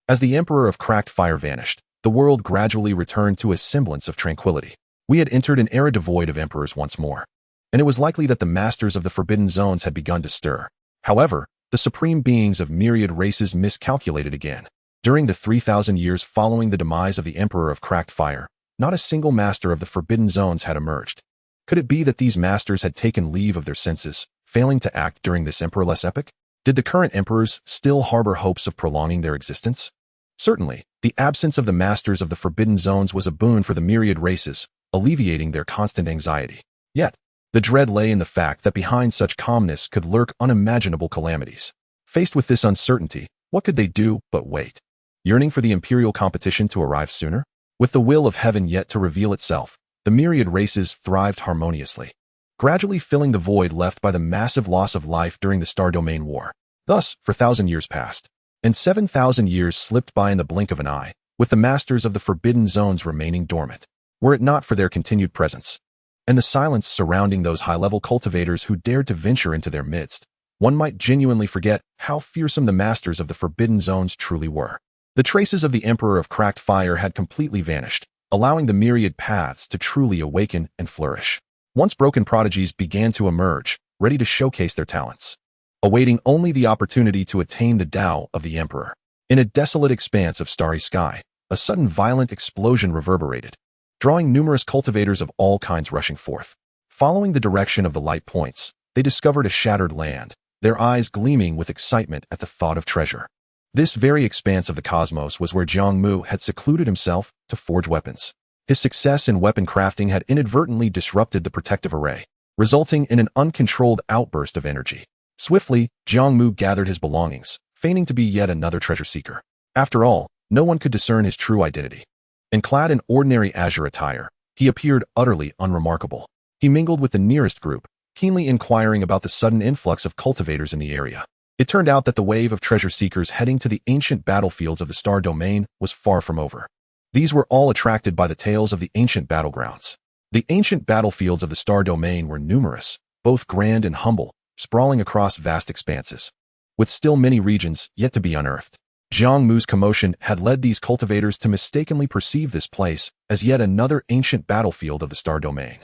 As the Emperor of Cracked Fire vanished, the world gradually returned to a semblance of tranquility. We had entered an era devoid of emperors once more, and it was likely that the masters of the Forbidden Zones had begun to stir. However, the supreme beings of myriad races miscalculated again. During the 3,000 years following the demise of the Emperor of Cracked Fire, not a single master of the Forbidden Zones had emerged. Could it be that these masters had taken leave of their senses, failing to act during this emperorless epoch? Did the current emperors still harbor hopes of prolonging their existence? Certainly, the absence of the masters of the Forbidden Zones was a boon for the myriad races, alleviating their constant anxiety. Yet, the dread lay in the fact that behind such calmness could lurk unimaginable calamities. Faced with this uncertainty, what could they do but wait? Yearning for the imperial competition to arrive sooner? With the will of heaven yet to reveal itself, the myriad races thrived harmoniously, gradually filling the void left by the massive loss of life during the Star Domain War. Thus, for 1,000 years passed, and 7,000 years slipped by in the blink of an eye, with the masters of the Forbidden Zones remaining dormant, were it not for their continued presence, and the silence surrounding those high-level cultivators who dared to venture into their midst, one might genuinely forget how fearsome the masters of the Forbidden Zones truly were. The traces of the Emperor of Cracked Fire had completely vanished, allowing the myriad paths to truly awaken and flourish. Once broken prodigies began to emerge, ready to showcase their talents, awaiting only the opportunity to attain the Tao of the Emperor. In a desolate expanse of starry sky, a sudden violent explosion reverberated, drawing numerous cultivators of all kinds rushing forth. Following the direction of the light points, they discovered a shattered land, their eyes gleaming with excitement at the thought of treasure. This very expanse of the cosmos was where Jiang Mu had secluded himself to forge weapons. His success in weapon crafting had inadvertently disrupted the protective array, resulting in an uncontrolled outburst of energy. Swiftly, Jiang Mu gathered his belongings, feigning to be yet another treasure seeker. After all, no one could discern his true identity. And clad in ordinary azure attire, he appeared utterly unremarkable. He mingled with the nearest group, keenly inquiring about the sudden influx of cultivators in the area. It turned out that the wave of treasure seekers heading to the ancient battlefields of the Star Domain was far from over. These were all attracted by the tales of the ancient battlegrounds. The ancient battlefields of the Star Domain were numerous, both grand and humble, sprawling across vast expanses, with still many regions yet to be unearthed. Jiang Mu's commotion had led these cultivators to mistakenly perceive this place as yet another ancient battlefield of the Star Domain.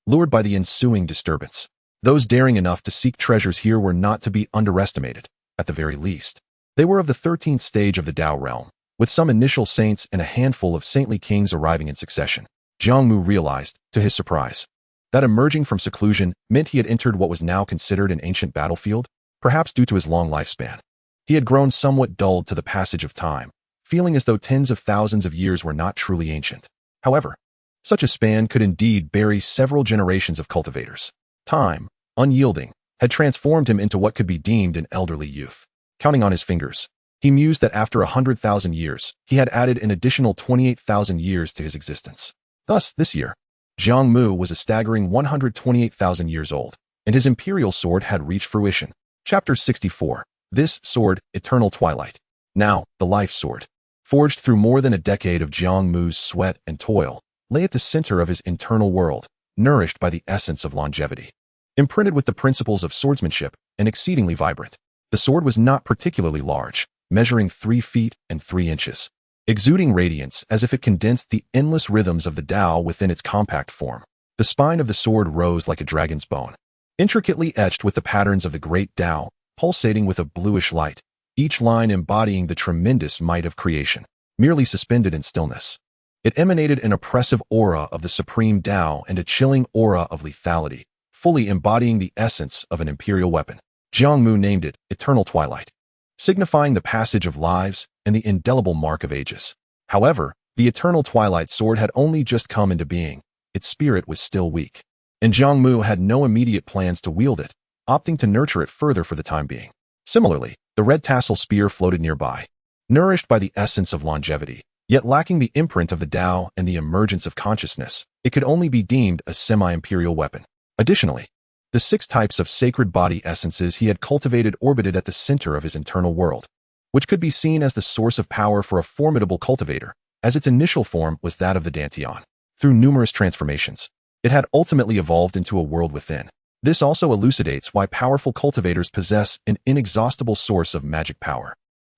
Lured by the ensuing disturbance, those daring enough to seek treasures here were not to be underestimated, at the very least. They were of the 13th stage of the Tao realm, with some initial saints and a handful of saintly kings arriving in succession. Jiang Mu realized, to his surprise, that emerging from seclusion meant he had entered what was now considered an ancient battlefield, perhaps due to his long lifespan. He had grown somewhat dulled to the passage of time, feeling as though tens of thousands of years were not truly ancient. However, such a span could indeed bury several generations of cultivators. Time, unyielding, had transformed him into what could be deemed an elderly youth. Counting on his fingers, he mused that after 100,000 years, he had added an additional 28,000 years to his existence. Thus, this year, Jiang Mu was a staggering 128,000 years old, and his imperial sword had reached fruition. Chapter 64. This sword, Eternal Twilight. Now, the life sword, forged through more than a decade of Jiang Mu's sweat and toil, lay at the center of his internal world, nourished by the essence of longevity. Imprinted with the principles of swordsmanship and exceedingly vibrant, the sword was not particularly large, measuring 3 feet and 3 inches, exuding radiance as if it condensed the endless rhythms of the Tao within its compact form. The spine of the sword rose like a dragon's bone, intricately etched with the patterns of the great Tao, pulsating with a bluish light, each line embodying the tremendous might of creation, merely suspended in stillness. It emanated an oppressive aura of the supreme Tao and a chilling aura of lethality, fully embodying the essence of an imperial weapon. Jiang Mu named it Eternal Twilight, signifying the passage of lives and the indelible mark of ages. However, the Eternal Twilight sword had only just come into being. Its spirit was still weak, and Jiang Mu had no immediate plans to wield it, opting to nurture it further for the time being. Similarly, the red tassel spear floated nearby, nourished by the essence of longevity, yet lacking the imprint of the Tao and the emergence of consciousness. It could only be deemed a semi-imperial weapon. Additionally, the 6 types of sacred body essences he had cultivated orbited at the center of his internal world, which could be seen as the source of power for a formidable cultivator, as its initial form was that of the Dantian. Through numerous transformations, it had ultimately evolved into a world within. This also elucidates why powerful cultivators possess an inexhaustible source of magic power.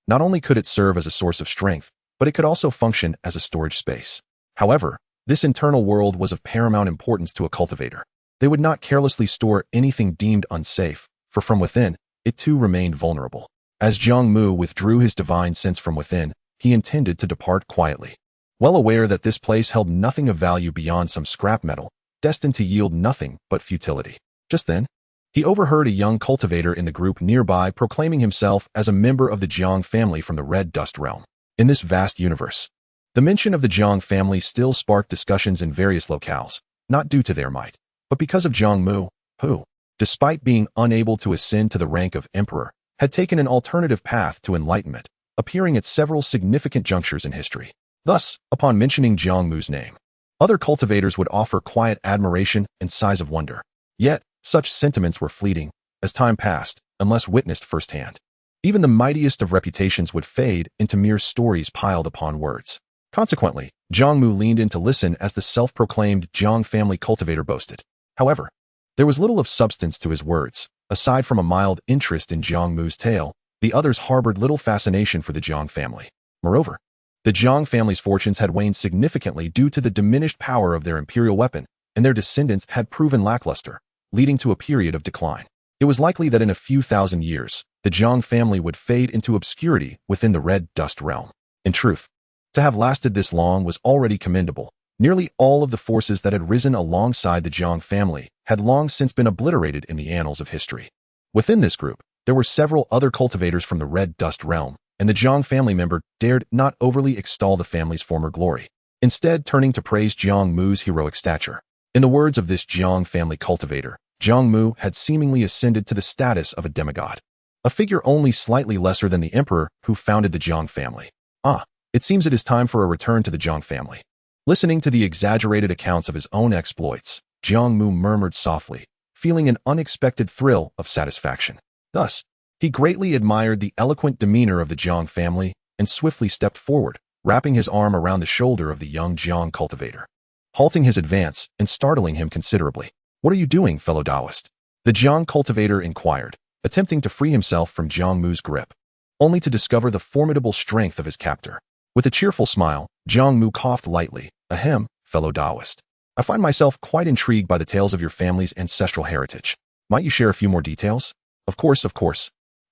Not only could it serve as a source of strength, but it could also function as a storage space. However, this internal world was of paramount importance to a cultivator. They would not carelessly store anything deemed unsafe, for from within, it too remained vulnerable. As Jiang Mu withdrew his divine sense from within, he intended to depart quietly. Well aware that this place held nothing of value beyond some scrap metal, destined to yield nothing but futility. Just then, he overheard a young cultivator in the group nearby proclaiming himself as a member of the Jiang family from the Red Dust realm. In this vast universe, the mention of the Jiang family still sparked discussions in various locales, not due to their might, but because of Jiang Mu, who, despite being unable to ascend to the rank of emperor, had taken an alternative path to enlightenment, appearing at several significant junctures in history. Thus, upon mentioning Jiang Mu's name, other cultivators would offer quiet admiration and sighs of wonder. Yet, such sentiments were fleeting, as time passed, unless witnessed firsthand. Even the mightiest of reputations would fade into mere stories piled upon words. Consequently, Jiang Mu leaned in to listen as the self-proclaimed Jiang family cultivator boasted. However, there was little of substance to his words. Aside from a mild interest in Jiang Mu's tale, the others harbored little fascination for the Jiang family. Moreover, the Jiang family's fortunes had waned significantly due to the diminished power of their imperial weapon, and their descendants had proven lackluster, leading to a period of decline. It was likely that in a few thousand years, the Jiang family would fade into obscurity within the Red Dust realm. In truth, to have lasted this long was already commendable. Nearly all of the forces that had risen alongside the Jiang family had long since been obliterated in the annals of history. Within this group, there were several other cultivators from the Red Dust realm, and the Jiang family member dared not overly extol the family's former glory, instead turning to praise Jiang Mu's heroic stature. In the words of this Jiang family cultivator, Jiang Mu had seemingly ascended to the status of a demigod, a figure only slightly lesser than the emperor who founded the Jiang family. It seems it is time for a return to the Jiang family. Listening to the exaggerated accounts of his own exploits, Jiang Mu murmured softly, feeling an unexpected thrill of satisfaction. Thus, he greatly admired the eloquent demeanor of the Jiang family and swiftly stepped forward, wrapping his arm around the shoulder of the young Jiang cultivator, halting his advance and startling him considerably. "What are you doing, fellow Taoist?" the Jiang cultivator inquired, attempting to free himself from Jiang Mu's grip, only to discover the formidable strength of his captor. With a cheerful smile, Jiang Mu coughed lightly. "Ahem, fellow Taoist. I find myself quite intrigued by the tales of your family's ancestral heritage. Might you share a few more details?" Of course.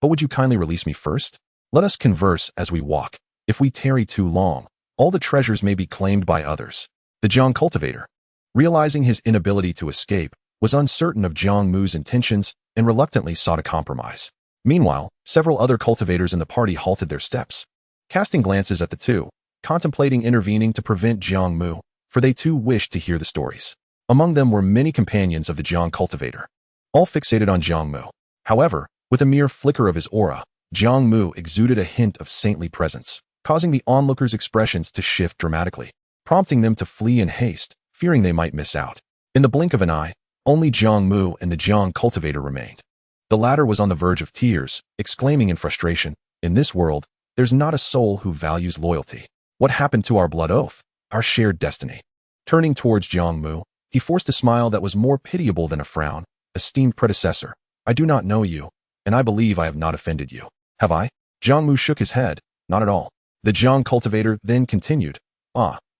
But would you kindly release me first? Let us converse as we walk. If we tarry too long, all the treasures may be claimed by others." The Jiang cultivator, realizing his inability to escape, was uncertain of Jiang Mu's intentions and reluctantly sought a compromise. Meanwhile, several other cultivators in the party halted their steps, casting glances at the two, contemplating intervening to prevent Jiang Mu, for they too wished to hear the stories. Among them were many companions of the Jiang cultivator, all fixated on Jiang Mu. However, with a mere flicker of his aura, Jiang Mu exuded a hint of saintly presence, causing the onlookers' expressions to shift dramatically, prompting them to flee in haste, fearing they might miss out. In the blink of an eye, only Jiang Mu and the Jiang cultivator remained. The latter was on the verge of tears, exclaiming in frustration, "In this world, there's not a soul who values loyalty. What happened to our blood oath, our shared destiny?" Turning towards Jiang Mu, he forced a smile that was more pitiable than a frown. "Esteemed predecessor, I do not know you, and I believe I have not offended you. Have I?" Jiang Mu shook his head. "Not at all." The Jiang cultivator then continued,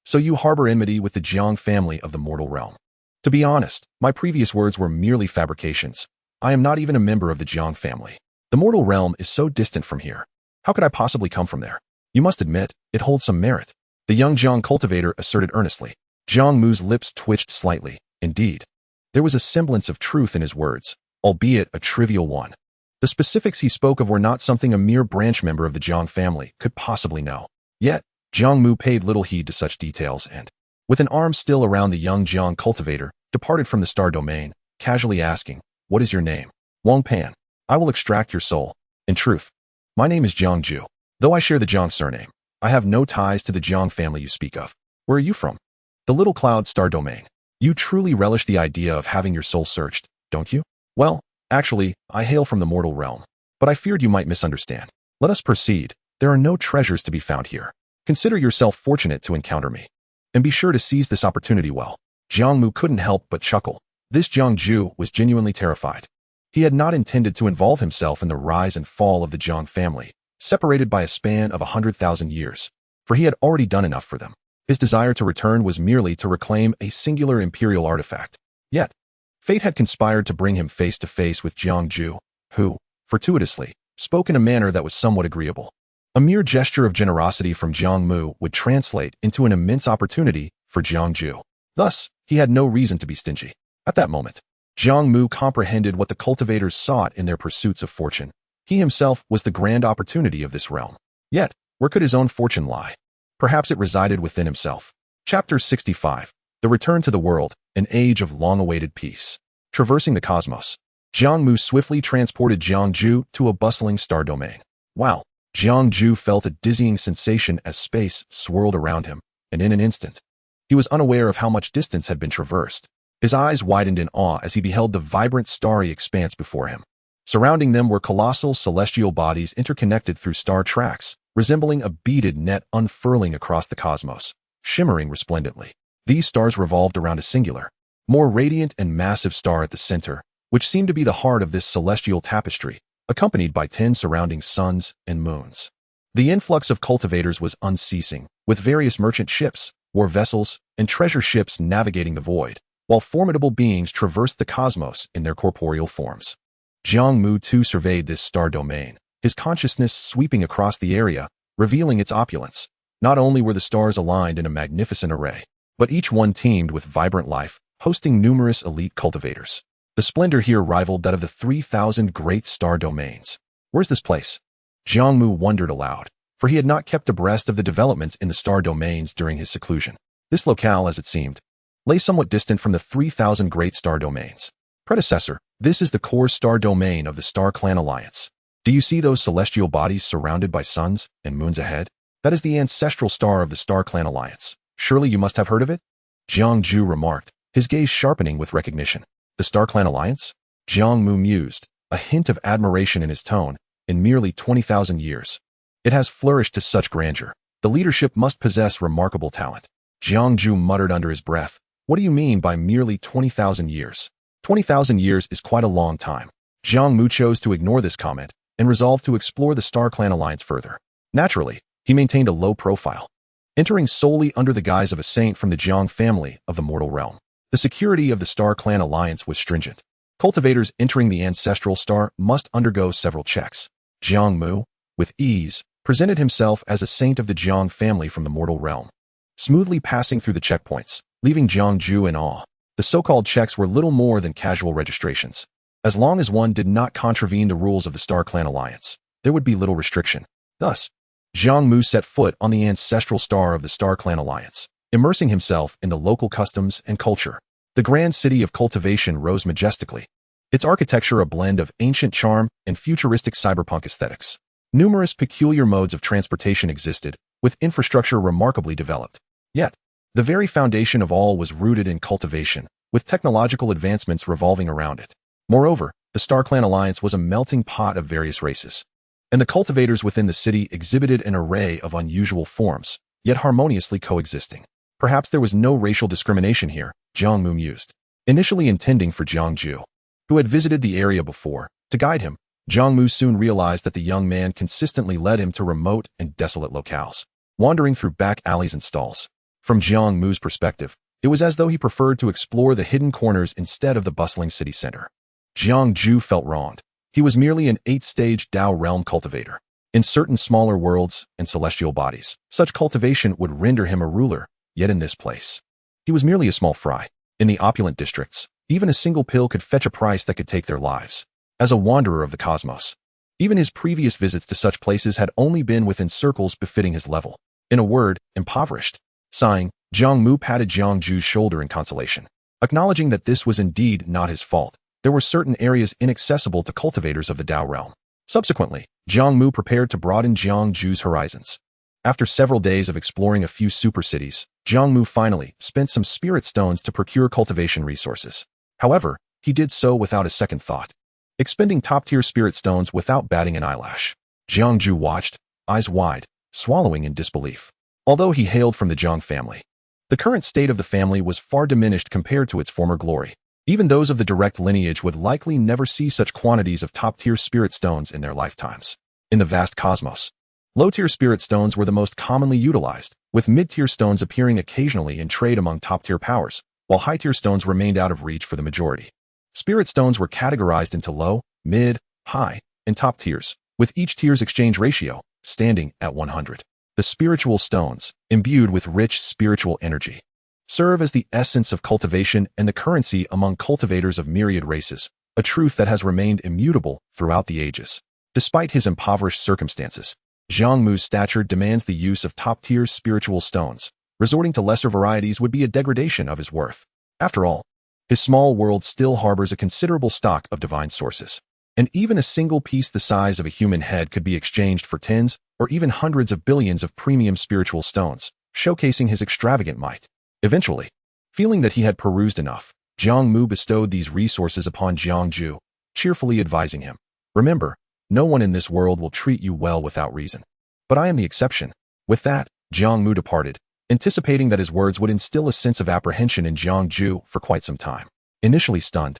"So you harbor enmity with the Jiang family of the mortal realm. To be honest, my previous words were merely fabrications. I am not even a member of the Jiang family. The mortal realm is so distant from here. How could I possibly come from there? You must admit, it holds some merit." The young Jiang cultivator asserted earnestly. Jiang Mu's lips twitched slightly. Indeed, there was a semblance of truth in his words, albeit a trivial one. The specifics he spoke of were not something a mere branch member of the Jiang family could possibly know. Yet, Jiang Mu paid little heed to such details and, with an arm still around the young Jiang cultivator, departed from the star domain, casually asking, "What is your name?" "Wang Pan. I will extract your soul. In truth, my name is Jiang Ju. Though I share the Jiang surname, I have no ties to the Jiang family you speak of. Where are you from?" "The Little Cloud Star Domain." You truly relish the idea of having your soul searched, don't you? Well, actually, I hail from the mortal realm, but I feared you might misunderstand. Let us proceed. There are no treasures to be found here. Consider yourself fortunate to encounter me. And be sure to seize this opportunity well. Jiang Mu couldn't help but chuckle. This Jiang Ju was genuinely terrified. He had not intended to involve himself in the rise and fall of the Jiang family, separated by a span of 100,000 years, for he had already done enough for them. His desire to return was merely to reclaim a singular imperial artifact. Yet, fate had conspired to bring him face to face with Jiang Ju, who, fortuitously, spoke in a manner that was somewhat agreeable. A mere gesture of generosity from Jiang Mu would translate into an immense opportunity for Jiang Ju. Thus, he had no reason to be stingy. At that moment, Jiang Mu comprehended what the cultivators sought in their pursuits of fortune. He himself was the grand opportunity of this realm. Yet, where could his own fortune lie? Perhaps it resided within himself. Chapter 65. The Return to the World, an Age of Long-Awaited Peace. Traversing the cosmos, Jiang Mu swiftly transported Jiang Ju to a bustling star domain. Wow! Jiang Ju felt a dizzying sensation as space swirled around him, and in an instant, he was unaware of how much distance had been traversed. His eyes widened in awe as he beheld the vibrant starry expanse before him. Surrounding them were colossal celestial bodies interconnected through star tracks, resembling a beaded net unfurling across the cosmos, shimmering resplendently. These stars revolved around a singular, more radiant and massive star at the center, which seemed to be the heart of this celestial tapestry, accompanied by 10 surrounding suns and moons. The influx of cultivators was unceasing, with various merchant ships, war vessels, and treasure ships navigating the void, while formidable beings traversed the cosmos in their corporeal forms. Jiang Mu too surveyed this star domain, his consciousness sweeping across the area, revealing its opulence. Not only were the stars aligned in a magnificent array, but each one teemed with vibrant life, hosting numerous elite cultivators. The splendor here rivaled that of the 3,000 great star domains. Where's this place? Jiang Mu wondered aloud, for he had not kept abreast of the developments in the star domains during his seclusion. This locale, as it seemed, lay somewhat distant from the 3,000 great star domains. Predecessor, this is the core star domain of the Star Clan Alliance. Do you see those celestial bodies surrounded by suns and moons ahead? That is the ancestral star of the Star Clan Alliance. Surely you must have heard of it? Jiang Ju remarked, his gaze sharpening with recognition. The Star Clan Alliance? Jiang Mu mused, a hint of admiration in his tone. In merely 20,000 years, it has flourished to such grandeur. The leadership must possess remarkable talent. Jiang Ju muttered under his breath. What do you mean by merely 20,000 years? 20,000 years is quite a long time. Jiang Mu chose to ignore this comment and resolved to explore the Star Clan Alliance further. Naturally, he maintained a low profile, entering solely under the guise of a saint from the Jiang family of the mortal realm. The security of the Star Clan Alliance was stringent. Cultivators entering the ancestral star must undergo several checks. Jiang Mu, with ease, presented himself as a saint of the Jiang family from the mortal realm, smoothly passing through the checkpoints, leaving Jiang Ju in awe. The so-called checks were little more than casual registrations. As long as one did not contravene the rules of the Star Clan Alliance, there would be little restriction. Thus, Jiang Mu set foot on the ancestral star of the Star Clan Alliance, immersing himself in the local customs and culture. The grand city of cultivation rose majestically, its architecture a blend of ancient charm and futuristic cyberpunk aesthetics. Numerous peculiar modes of transportation existed, with infrastructure remarkably developed. Yet, the very foundation of all was rooted in cultivation, with technological advancements revolving around it. Moreover, the Star Clan Alliance was a melting pot of various races, and the cultivators within the city exhibited an array of unusual forms, yet harmoniously coexisting. Perhaps there was no racial discrimination here, Jiang Mu mused, initially intending for Jiang Ju, who had visited the area before, to guide him. Jiang Mu soon realized that the young man consistently led him to remote and desolate locales, wandering through back alleys and stalls. From Jiang Mu's perspective, it was as though he preferred to explore the hidden corners instead of the bustling city center. Jiang Ju felt wronged. He was merely an 8th-stage Dao realm cultivator. In certain smaller worlds and celestial bodies, such cultivation would render him a ruler, yet in this place, he was merely a small fry. In the opulent districts, even a single pill could fetch a price that could take their lives. As a wanderer of the cosmos, even his previous visits to such places had only been within circles befitting his level. In a word, impoverished. Sighing, Jiang Mu patted Jiang Ju's shoulder in consolation, acknowledging that this was indeed not his fault. There were certain areas inaccessible to cultivators of the Dao realm. Subsequently, Jiang Mu prepared to broaden Jiang Ju's horizons. After several days of exploring a few super cities, Jiang Mu finally spent some spirit stones to procure cultivation resources. However, he did so without a second thought, expending top-tier spirit stones without batting an eyelash. Jiang Ju watched, eyes wide, swallowing in disbelief. Although he hailed from the Jiang family, the current state of the family was far diminished compared to its former glory. Even those of the direct lineage would likely never see such quantities of top-tier spirit stones in their lifetimes. In the vast cosmos, low-tier spirit stones were the most commonly utilized, with mid-tier stones appearing occasionally in trade among top-tier powers, while high-tier stones remained out of reach for the majority. Spirit stones were categorized into low, mid, high, and top tiers, with each tier's exchange ratio standing at 100. The spiritual stones, imbued with rich spiritual energy, serve as the essence of cultivation and the currency among cultivators of myriad races, a truth that has remained immutable throughout the ages. Despite his impoverished circumstances, Jiang Mu's stature demands the use of top-tier spiritual stones. Resorting to lesser varieties would be a degradation of his worth. After all, his small world still harbors a considerable stock of divine sources, and even a single piece the size of a human head could be exchanged for tens or even hundreds of billions of premium spiritual stones, showcasing his extravagant might. Eventually, feeling that he had perused enough, Jiang Mu bestowed these resources upon Jiang Ju, cheerfully advising him, "Remember, no one in this world will treat you well without reason. But I am the exception." With that, Jiang Mu departed, anticipating that his words would instill a sense of apprehension in Jiang Ju for quite some time. Initially stunned,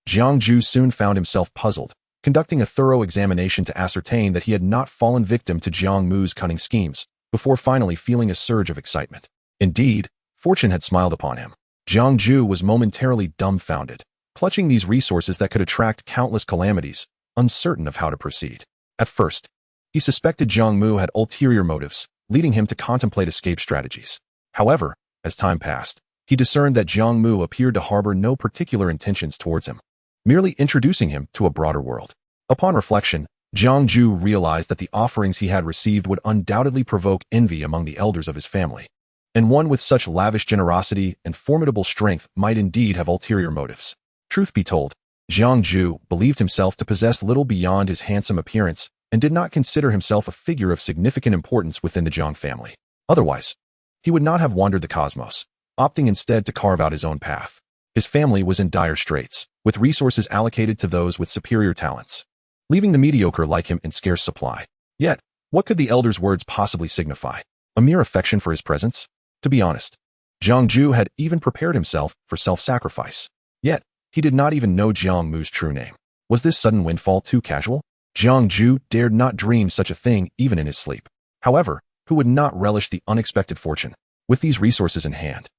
Jiang Ju soon found himself puzzled, conducting a thorough examination to ascertain that he had not fallen victim to Jiang Mu's cunning schemes, before finally feeling a surge of excitement. Indeed, fortune had smiled upon him. Jiang Ju was momentarily dumbfounded, clutching these resources that could attract countless calamities, uncertain of how to proceed. At first, he suspected Jiang Mu had ulterior motives, leading him to contemplate escape strategies. However, as time passed, he discerned that Jiang Mu appeared to harbor no particular intentions towards him, merely introducing him to a broader world. Upon reflection, Jiang Ju realized that the offerings he had received would undoubtedly provoke envy among the elders of his family, and one with such lavish generosity and formidable strength might indeed have ulterior motives. Truth be told, Jiang Ju believed himself to possess little beyond his handsome appearance and did not consider himself a figure of significant importance within the Jiang family. Otherwise, he would not have wandered the cosmos, opting instead to carve out his own path. His family was in dire straits, with resources allocated to those with superior talents, leaving the mediocre like him in scarce supply. Yet, what could the elder's words possibly signify? A mere affection for his presence? To be honest, Jiang Ju had even prepared himself for self-sacrifice. Yet, he did not even know Jiang Mu's true name. Was this sudden windfall too casual? Jiang Ju dared not dream such a thing even in his sleep. However, who would not relish the unexpected fortune? With these resources in hand,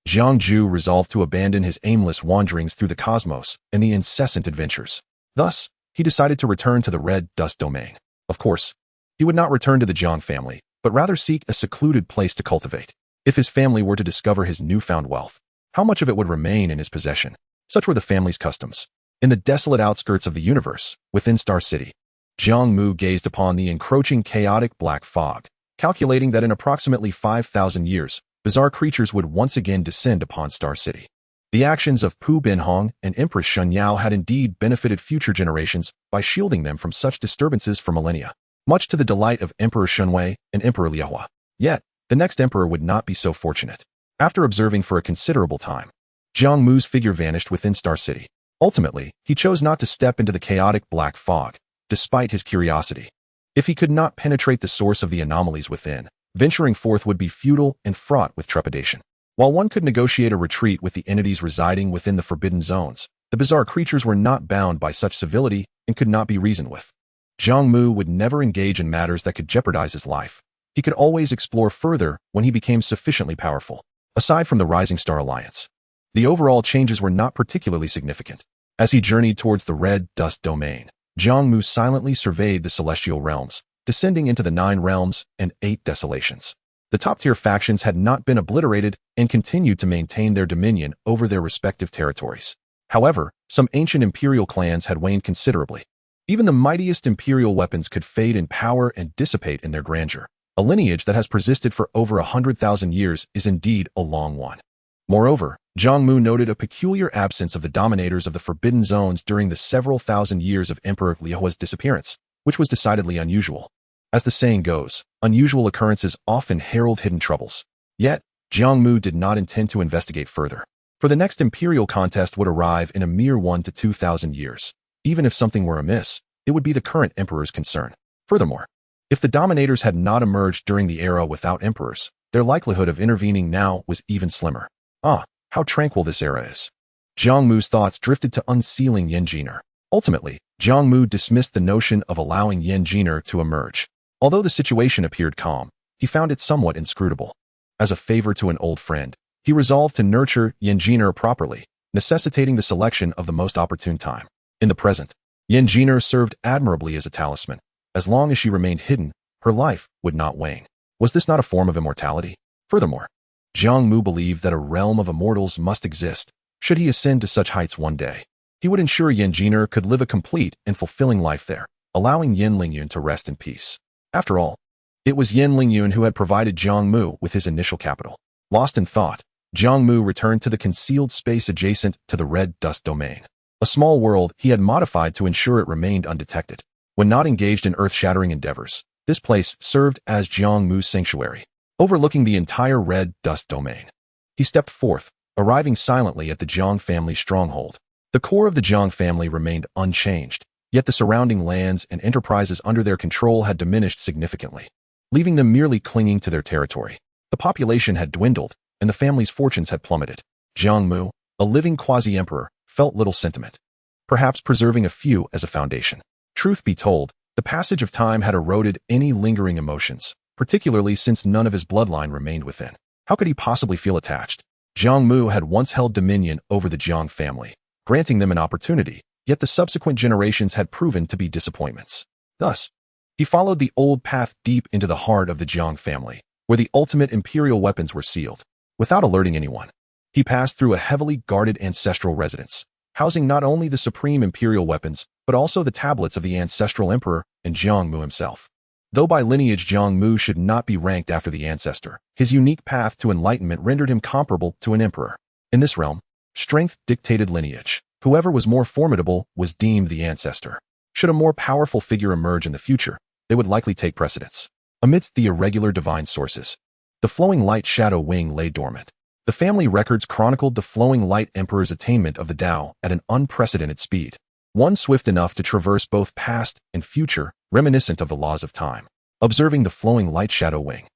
Jiang Ju resolved to abandon his aimless wanderings through the cosmos and the incessant adventures. Thus, he decided to return to the Red Dust Domain. Of course, he would not return to the Jiang family, but rather seek a secluded place to cultivate. If his family were to discover his newfound wealth, how much of it would remain in his possession? Such were the family's customs. In the desolate outskirts of the universe, within Star City, Jiang Mu gazed upon the encroaching chaotic black fog, calculating that in approximately 5,000 years, bizarre creatures would once again descend upon Star City. The actions of Pu Binhong and Empress Shun Yao had indeed benefited future generations by shielding them from such disturbances for millennia, much to the delight of Emperor Shunwei and Emperor Liahua. Yet, the next emperor would not be so fortunate. After observing for a considerable time, Jiang Mu's figure vanished within Star City. Ultimately, he chose not to step into the chaotic black fog, despite his curiosity. If he could not penetrate the source of the anomalies within, venturing forth would be futile and fraught with trepidation. While one could negotiate a retreat with the entities residing within the forbidden zones, the bizarre creatures were not bound by such civility and could not be reasoned with. Jiang Mu would never engage in matters that could jeopardize his life. He could always explore further when he became sufficiently powerful. Aside from the Rising Star Alliance, the overall changes were not particularly significant. As he journeyed towards the Red Dust Domain, Jiang Mu silently surveyed the celestial realms, descending into the 9 realms and 8 desolations. The top-tier factions had not been obliterated and continued to maintain their dominion over their respective territories. However, some ancient imperial clans had waned considerably. Even the mightiest imperial weapons could fade in power and dissipate in their grandeur. A lineage that has persisted for over 100,000 years is indeed a long one. Moreover, Jiang Mu noted a peculiar absence of the dominators of the Forbidden Zones during the several thousand years of Emperor Liahua's disappearance, which was decidedly unusual. As the saying goes, unusual occurrences often herald hidden troubles. Yet, Jiang Mu did not intend to investigate further. For the next imperial contest would arrive in a mere 1 to 2,000 years. Even if something were amiss, it would be the current emperor's concern. Furthermore, if the dominators had not emerged during the era without emperors, their likelihood of intervening now was even slimmer. Ah, how tranquil this era is. Jiang Mu's thoughts drifted to unsealing Yan Jiner. Ultimately, Jiang Mu dismissed the notion of allowing Yan Jiner to emerge. Although the situation appeared calm, he found it somewhat inscrutable. As a favor to an old friend, he resolved to nurture Yan Jiner properly, necessitating the selection of the most opportune time. In the present, Yan Jiner served admirably as a talisman. As long as she remained hidden, her life would not wane. Was this not a form of immortality? Furthermore, Jiang Mu believed that a realm of immortals must exist. Should he ascend to such heights one day, he would ensure Yan Jiner could live a complete and fulfilling life there, allowing Yan Lingyun to rest in peace. After all, it was Yan Lingyun who had provided Jiang Mu with his initial capital. Lost in thought, Jiang Mu returned to the concealed space adjacent to the red dust domain. A small world he had modified to ensure it remained undetected. When not engaged in earth-shattering endeavors, this place served as Jiang Mu's sanctuary, overlooking the entire red dust domain. He stepped forth, arriving silently at the Jiang family stronghold. The core of the Jiang family remained unchanged, yet the surrounding lands and enterprises under their control had diminished significantly, leaving them merely clinging to their territory. The population had dwindled, and the family's fortunes had plummeted. Jiang Mu, a living quasi-emperor, felt little sentiment, perhaps preserving a few as a foundation. Truth be told, the passage of time had eroded any lingering emotions, particularly since none of his bloodline remained within. How could he possibly feel attached? Jiang Mu had once held dominion over the Jiang family, granting them an opportunity, yet the subsequent generations had proven to be disappointments. Thus, he followed the old path deep into the heart of the Jiang family, where the ultimate imperial weapons were sealed. Without alerting anyone, he passed through a heavily guarded ancestral residence, housing not only the supreme imperial weapons, but also the tablets of the ancestral emperor and Jiang Mu himself. Though by lineage Jiang Mu should not be ranked after the ancestor, his unique path to enlightenment rendered him comparable to an emperor. In this realm, strength dictated lineage. Whoever was more formidable was deemed the ancestor. Should a more powerful figure emerge in the future, they would likely take precedence. Amidst the irregular divine sources, the flowing light shadow wing lay dormant. The family records chronicled the flowing light emperor's attainment of the Tao at an unprecedented speed, one swift enough to traverse both past and future, reminiscent of the laws of time. Observing the flowing light shadow wing,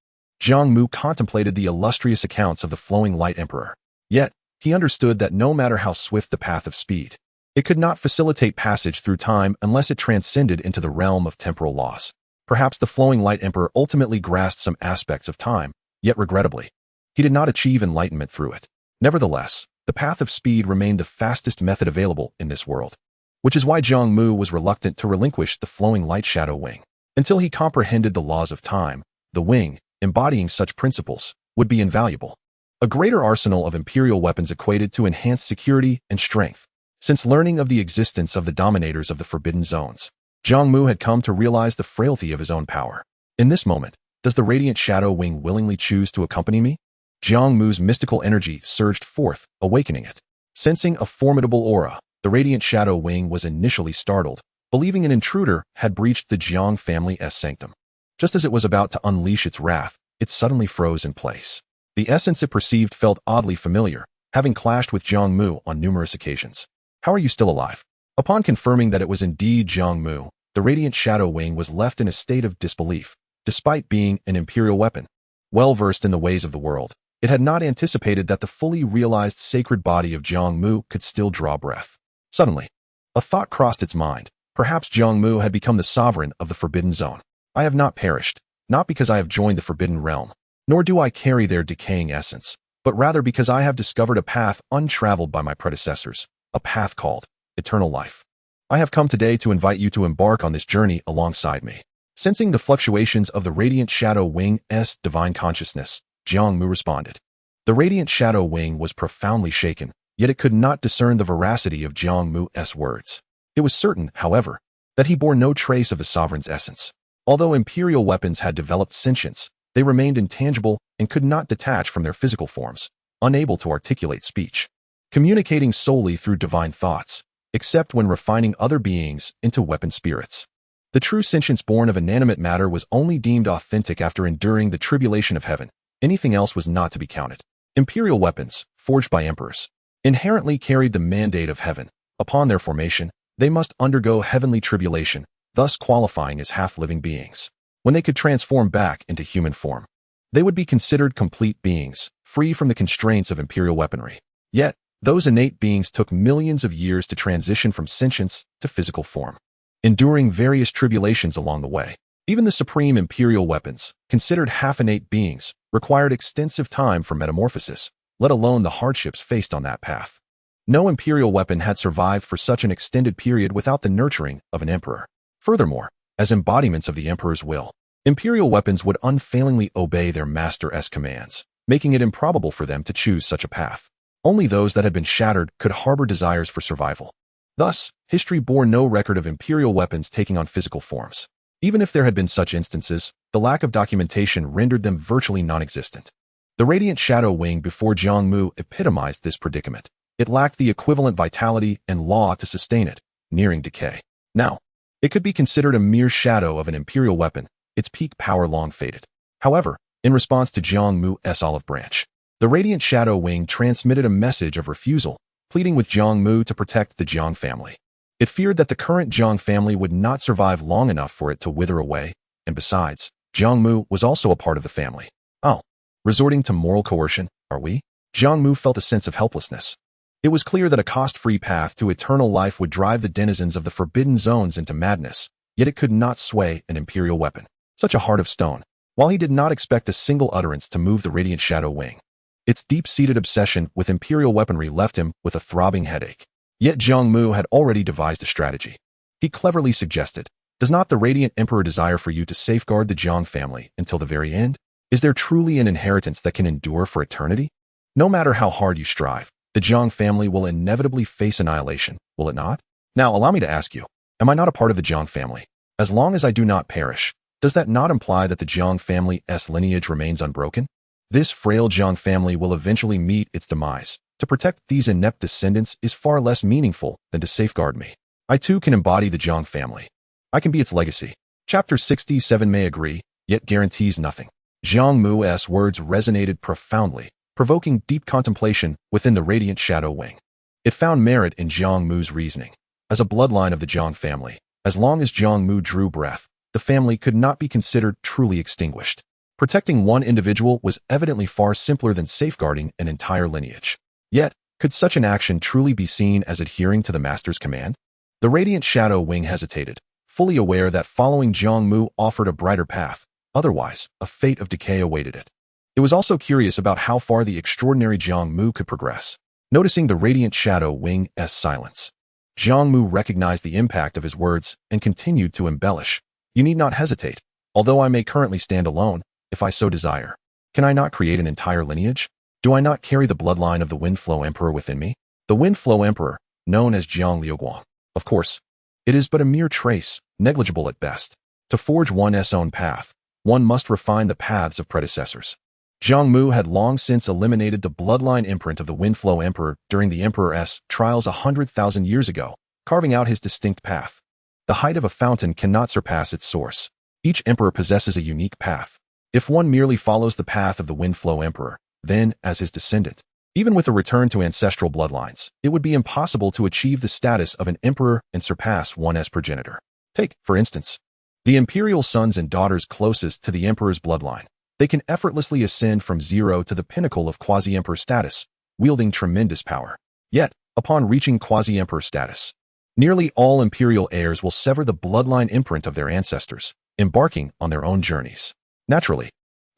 Jiang Mu contemplated the illustrious accounts of the flowing light emperor. Yet, he understood that no matter how swift the path of speed, it could not facilitate passage through time unless it transcended into the realm of temporal laws. Perhaps the flowing light emperor ultimately grasped some aspects of time, yet regrettably, he did not achieve enlightenment through it. Nevertheless, the path of speed remained the fastest method available in this world, which is why Jiang Mu was reluctant to relinquish the flowing light shadow wing. Until he comprehended the laws of time, the wing, embodying such principles, would be invaluable. A greater arsenal of imperial weapons equated to enhanced security and strength. Since learning of the existence of the dominators of the forbidden zones, Jiang Mu had come to realize the frailty of his own power. In this moment, does the radiant shadow wing willingly choose to accompany me? Jiang Mu's mystical energy surged forth, awakening it. Sensing a formidable aura, the radiant shadow wing was initially startled, believing an intruder had breached the Jiang family's sanctum. Just as it was about to unleash its wrath, it suddenly froze in place. The essence it perceived felt oddly familiar, having clashed with Jiang Mu on numerous occasions. How are you still alive? Upon confirming that it was indeed Jiang Mu, the radiant shadow wing was left in a state of disbelief, despite being an imperial weapon. Well versed in the ways of the world, it had not anticipated that the fully realized sacred body of Jiang Mu could still draw breath. Suddenly, a thought crossed its mind. Perhaps Jiang Mu had become the sovereign of the Forbidden Zone. I have not perished, not because I have joined the Forbidden Realm, nor do I carry their decaying essence, but rather because I have discovered a path untraveled by my predecessors, a path called eternal life. I have come today to invite you to embark on this journey alongside me. Sensing the fluctuations of the radiant shadow wing's divine consciousness, Jiang Mu responded. The radiant shadow wing was profoundly shaken, yet it could not discern the veracity of Jiang Mu's words. It was certain, however, that he bore no trace of the sovereign's essence. Although imperial weapons had developed sentience, they remained intangible and could not detach from their physical forms, unable to articulate speech, communicating solely through divine thoughts, except when refining other beings into weapon spirits. The true sentience born of inanimate matter was only deemed authentic after enduring the tribulation of heaven. Anything else was not to be counted. Imperial weapons, forged by emperors, inherently carried the mandate of heaven. Upon their formation, they must undergo heavenly tribulation, thus qualifying as half-living beings. When they could transform back into human form, they would be considered complete beings, free from the constraints of imperial weaponry. Yet, those innate beings took millions of years to transition from sentience to physical form, enduring various tribulations along the way. Even the supreme imperial weapons, considered half-innate beings, required extensive time for metamorphosis, let alone the hardships faced on that path. No imperial weapon had survived for such an extended period without the nurturing of an emperor. Furthermore, as embodiments of the emperor's will, imperial weapons would unfailingly obey their master's commands, making it improbable for them to choose such a path. Only those that had been shattered could harbor desires for survival. Thus, history bore no record of imperial weapons taking on physical forms. Even if there had been such instances, the lack of documentation rendered them virtually non-existent. The radiant shadow wing before Jiang Mu epitomized this predicament. It lacked the equivalent vitality and law to sustain it, nearing decay. Now, it could be considered a mere shadow of an imperial weapon, its peak power long faded. However, in response to Jiang Mu's olive branch, the radiant shadow wing transmitted a message of refusal, pleading with Jiang Mu to protect the Jiang family. It feared that the current Jiang family would not survive long enough for it to wither away, and besides, Jiang Mu was also a part of the family. Oh, resorting to moral coercion, are we? Jiang Mu felt a sense of helplessness. It was clear that a cost-free path to eternal life would drive the denizens of the forbidden zones into madness, yet it could not sway an imperial weapon. Such a heart of stone. While he did not expect a single utterance to move the radiant shadow wing, its deep-seated obsession with imperial weaponry left him with a throbbing headache. Yet Jiang Mu had already devised a strategy. He cleverly suggested, "Does not the radiant emperor desire for you to safeguard the Jiang family until the very end? Is there truly an inheritance that can endure for eternity? No matter how hard you strive, the Jiang family will inevitably face annihilation, will it not? Now allow me to ask you, am I not a part of the Jiang family? As long as I do not perish, does that not imply that the Jiang family's lineage remains unbroken? This frail Jiang family will eventually meet its demise. To protect these inept descendants is far less meaningful than to safeguard me. I too can embody the Jiang family. I can be its legacy." Chapter 67 may agree, yet guarantees nothing. Jiang Mu's words resonated profoundly, provoking deep contemplation within the radiant shadow wing. It found merit in Jiang Mu's reasoning. As a bloodline of the Jiang family, as long as Jiang Mu drew breath, the family could not be considered truly extinguished. Protecting one individual was evidently far simpler than safeguarding an entire lineage. Yet, could such an action truly be seen as adhering to the master's command? The radiant shadow wing hesitated, fully aware that following Jiang Mu offered a brighter path. Otherwise, a fate of decay awaited it. It was also curious about how far the extraordinary Jiang Mu could progress. Noticing the radiant shadow wing's silence, Jiang Mu recognized the impact of his words and continued to embellish. "You need not hesitate. Although I may currently stand alone, if I so desire, can I not create an entire lineage? Do I not carry the bloodline of the Windflow Emperor within me? The Windflow Emperor, known as Jiang Liuguang. Of course, it is but a mere trace, negligible at best. To forge one's own path, one must refine the paths of predecessors." Jiang Mu had long since eliminated the bloodline imprint of the Windflow Emperor during the Emperor's trials 100,000 years ago, carving out his distinct path. The height of a fountain cannot surpass its source. Each emperor possesses a unique path. If one merely follows the path of the Windflow Emperor, then, as his descendant, even with a return to ancestral bloodlines, it would be impossible to achieve the status of an emperor and surpass one's progenitor. Take, for instance, the imperial sons and daughters closest to the emperor's bloodline. They can effortlessly ascend from zero to the pinnacle of quasi-emperor status, wielding tremendous power. Yet, upon reaching quasi-emperor status, nearly all imperial heirs will sever the bloodline imprint of their ancestors, embarking on their own journeys. Naturally,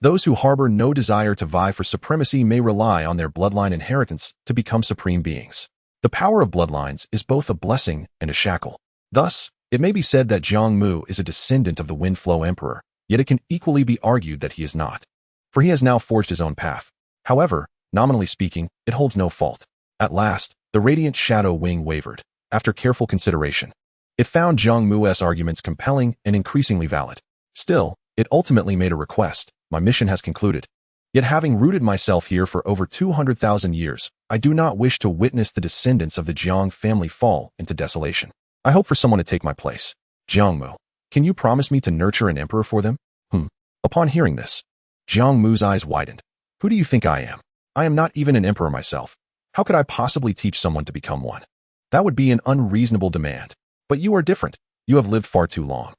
those who harbor no desire to vie for supremacy may rely on their bloodline inheritance to become supreme beings. The power of bloodlines is both a blessing and a shackle. Thus, it may be said that Jiang Mu is a descendant of the Windflow Emperor, yet it can equally be argued that he is not, for he has now forged his own path. However, nominally speaking, it holds no fault. At last, the radiant shadow wing wavered. After careful consideration, it found Jiang Mu's arguments compelling and increasingly valid. Still, it ultimately made a request. "My mission has concluded. Yet having rooted myself here for over 200,000 years, I do not wish to witness the descendants of the Jiang family fall into desolation. I hope for someone to take my place." Jiang Mu, Can you promise me to nurture an emperor for them? Upon hearing this, Jiang Mu's eyes widened. Who do you think I am? I am not even an emperor myself. How could I possibly teach someone to become one? That would be an unreasonable demand. But you are different. You have lived far too long.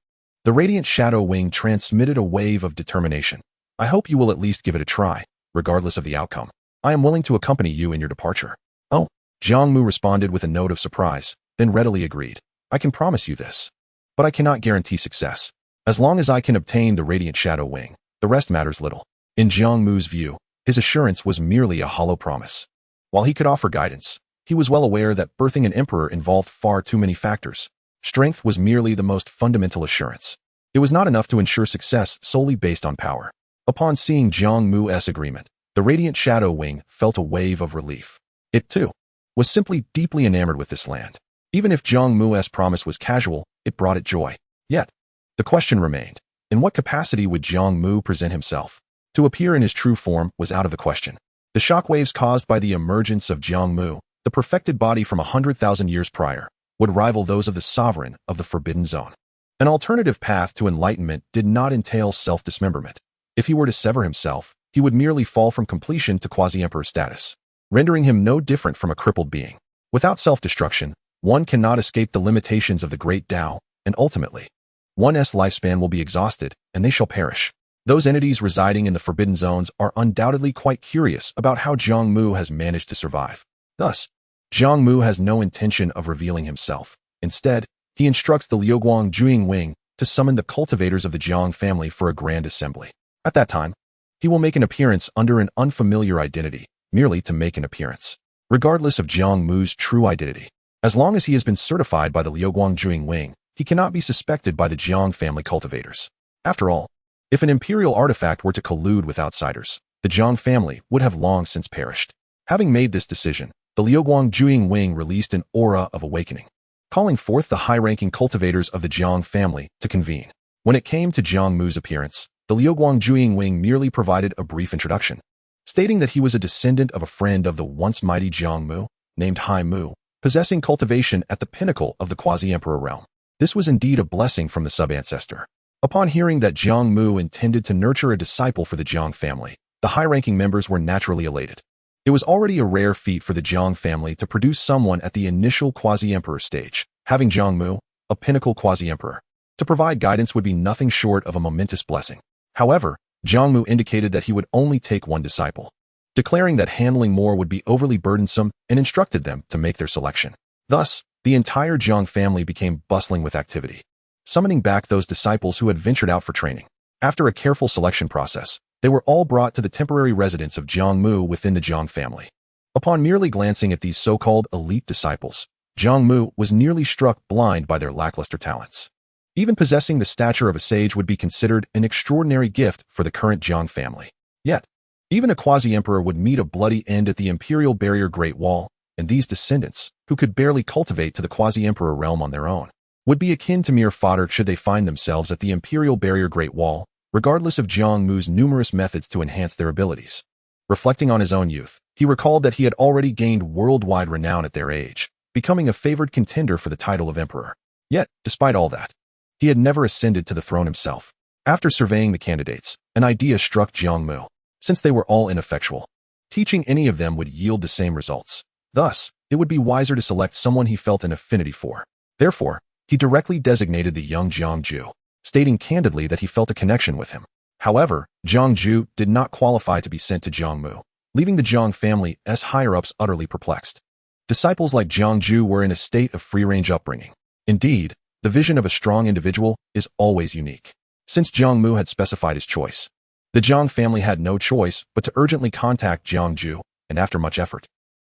The radiant shadow wing transmitted a wave of determination. I hope you will at least give it a try, regardless of the outcome. I am willing to accompany you in your departure. Oh, Jiang Mu responded with a note of surprise, then readily agreed. I can promise you this. But I cannot guarantee success. As long as I can obtain the radiant shadow wing, the rest matters little. In Jiang Mu's view, his assurance was merely a hollow promise. While he could offer guidance, he was well aware that birthing an emperor involved far too many factors. Strength was merely the most fundamental assurance. It was not enough to ensure success solely based on power. Upon seeing Jiang Mu's agreement, the radiant shadow wing felt a wave of relief. It, too, was simply deeply enamored with this land. Even if Jiang Mu's promise was casual, it brought it joy. Yet, the question remained, in what capacity would Jiang Mu present himself? To appear in his true form was out of the question. The shockwaves caused by the emergence of Jiang Mu, the perfected body from 100,000 years prior, would rival those of the sovereign of the Forbidden Zone. An alternative path to enlightenment did not entail self-dismemberment. If he were to sever himself, he would merely fall from completion to quasi-emperor status, rendering him no different from a crippled being. Without self-destruction, one cannot escape the limitations of the great Tao, and ultimately, one's lifespan will be exhausted, and they shall perish. Those entities residing in the Forbidden Zones are undoubtedly quite curious about how Jiang Mu has managed to survive. Thus, Jiang Mu has no intention of revealing himself. Instead, he instructs the Liuguang Juing Wing to summon the cultivators of the Jiang family for a grand assembly. At that time, he will make an appearance under an unfamiliar identity, merely to make an appearance, regardless of Jiang Mu's true identity. As long as he has been certified by the Liuguang Juing Wing, he cannot be suspected by the Jiang family cultivators. After all, if an imperial artifact were to collude with outsiders, the Jiang family would have long since perished. Having made this decision, the Liuguang Juing Wing released an aura of awakening, calling forth the high-ranking cultivators of the Jiang family to convene. When it came to Jiang Mu's appearance, the Liuguang Juing Wing merely provided a brief introduction, stating that he was a descendant of a friend of the once mighty Jiang Mu, named Hai Mu, possessing cultivation at the pinnacle of the quasi-emperor realm. This was indeed a blessing from the sub-ancestor. Upon hearing that Jiang Mu intended to nurture a disciple for the Jiang family, the high-ranking members were naturally elated. It was already a rare feat for the Jiang family to produce someone at the initial quasi-emperor stage. Having Jiang Mu, a pinnacle quasi-emperor, to provide guidance would be nothing short of a momentous blessing. However, Jiang Mu indicated that he would only take one disciple, declaring that handling more would be overly burdensome and instructed them to make their selection. Thus, the entire Jiang family became bustling with activity, summoning back those disciples who had ventured out for training. After a careful selection process, they were all brought to the temporary residence of Jiang Mu within the Jiang family. Upon merely glancing at these so-called elite disciples, Jiang Mu was nearly struck blind by their lackluster talents. Even possessing the stature of a sage would be considered an extraordinary gift for the current Jiang family. Yet, even a quasi-emperor would meet a bloody end at the Imperial Barrier Great Wall, and these descendants, who could barely cultivate to the quasi-emperor realm on their own, would be akin to mere fodder should they find themselves at the Imperial Barrier Great Wall, regardless of Jiang Mu's numerous methods to enhance their abilities. Reflecting on his own youth, he recalled that he had already gained worldwide renown at their age, becoming a favored contender for the title of emperor. Yet, despite all that, he had never ascended to the throne himself. After surveying the candidates, an idea struck Jiang Mu. Since they were all ineffectual, teaching any of them would yield the same results. Thus, it would be wiser to select someone he felt an affinity for. Therefore, he directly designated the young Jiang Ju, stating candidly that he felt a connection with him. However, Jiang Ju did not qualify to be sent to Jiang Mu, leaving the Jiang family's higher-ups utterly perplexed. Disciples like Jiang Ju were in a state of free-range upbringing. Indeed, the vision of a strong individual is always unique. Since Jiang Mu had specified his choice, the Jiang family had no choice but to urgently contact Jiang Ju, and after much effort,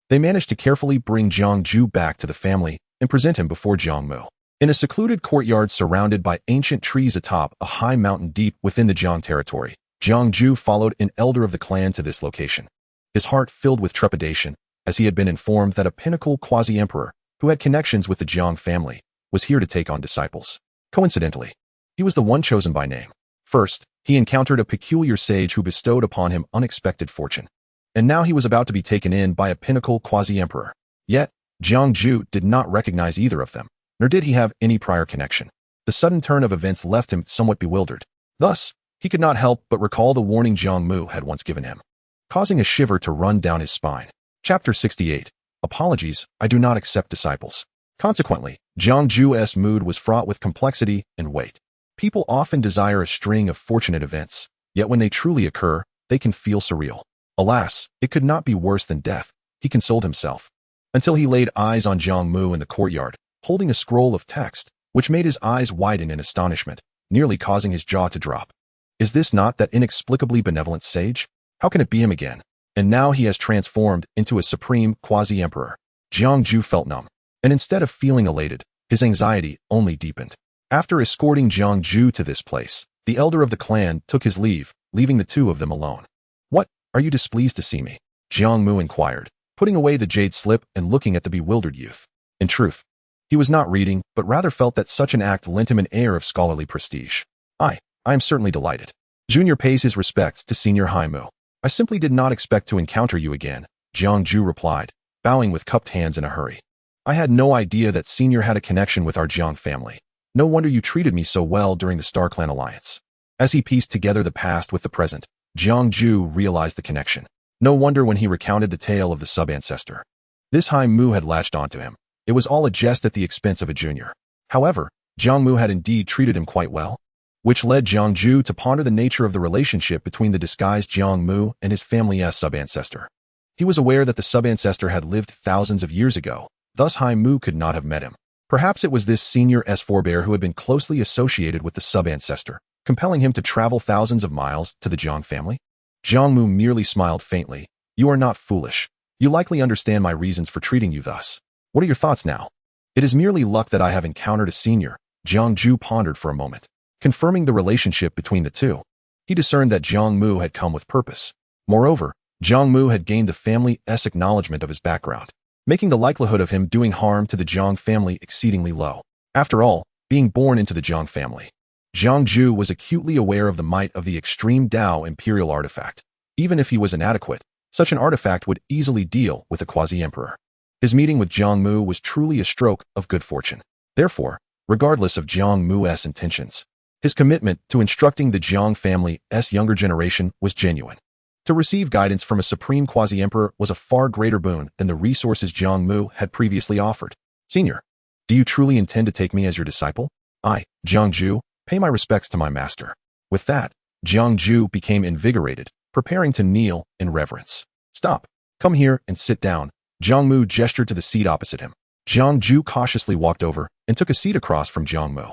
they managed to carefully bring Jiang Ju back to the family and present him before Jiang Mu. In a secluded courtyard surrounded by ancient trees atop a high mountain deep within the Jiang territory, Jiang Ju followed an elder of the clan to this location, his heart filled with trepidation, as he had been informed that a pinnacle quasi-emperor, who had connections with the Jiang family, was here to take on disciples. Coincidentally, he was the one chosen by name. First, he encountered a peculiar sage who bestowed upon him unexpected fortune, and now he was about to be taken in by a pinnacle quasi-emperor. Yet, Jiang Ju did not recognize either of them, nor did he have any prior connection. The sudden turn of events left him somewhat bewildered. Thus, he could not help but recall the warning Jiang Mu had once given him, causing a shiver to run down his spine. Chapter 68. Apologies, I do not accept disciples. Consequently, Jiang Ju's mood was fraught with complexity and weight. People often desire a string of fortunate events, yet when they truly occur, they can feel surreal. Alas, it could not be worse than death, he consoled himself, until he laid eyes on Jiang Mu in the courtyard, holding a scroll of text, which made his eyes widen in astonishment, nearly causing his jaw to drop. Is this not that inexplicably benevolent sage? How can it be him again? And now he has transformed into a supreme quasi-emperor. Jiang Ju felt numb, and instead of feeling elated, his anxiety only deepened. After escorting Jiang Ju to this place, the elder of the clan took his leave, leaving the two of them alone. What, are you displeased to see me? Jiang Mu inquired, putting away the jade slip and looking at the bewildered youth. In truth, he was not reading, but rather felt that such an act lent him an air of scholarly prestige. I am certainly delighted. Junior pays his respects to Senior Mu. I simply did not expect to encounter you again, Jiang Ju replied, bowing with cupped hands in a hurry. I had no idea that Senior had a connection with our Jiang family. No wonder you treated me so well during the Star Clan alliance. As he pieced together the past with the present, Jiang Ju realized the connection. No wonder when he recounted the tale of the sub-ancestor. This Mu had latched onto him. It was all a jest at the expense of a junior. However, Jiang Mu had indeed treated him quite well, which led Jiang Ju to ponder the nature of the relationship between the disguised Jiang Mu and his family's sub-ancestor. He was aware that the sub-ancestor had lived thousands of years ago, thus Mu could not have met him. Perhaps it was this senior's forebear who had been closely associated with the sub-ancestor, compelling him to travel thousands of miles to the Jiang family? Jiang Mu merely smiled faintly. You are not foolish. You likely understand my reasons for treating you thus. What are your thoughts now? It is merely luck that I have encountered a senior, Jiang Ju pondered for a moment, confirming the relationship between the two. He discerned that Jiang Mu had come with purpose. Moreover, Jiang Mu had gained the family's acknowledgement of his background, making the likelihood of him doing harm to the Jiang family exceedingly low. After all, being born into the Jiang family, Jiang Ju was acutely aware of the might of the extreme Dao imperial artifact. Even if he was inadequate, such an artifact would easily deal with a quasi-emperor. His meeting with Jiang Mu was truly a stroke of good fortune. Therefore, regardless of Jiang Mu's intentions, his commitment to instructing the Jiang family's younger generation was genuine. To receive guidance from a supreme quasi-emperor was a far greater boon than the resources Jiang Mu had previously offered. Senior, do you truly intend to take me as your disciple? I, Jiang Ju, pay my respects to my master. With that, Jiang Ju became invigorated, preparing to kneel in reverence. Stop. Come here and sit down. Jiang Mu gestured to the seat opposite him. Jiang Ju cautiously walked over and took a seat across from Jiang Mu.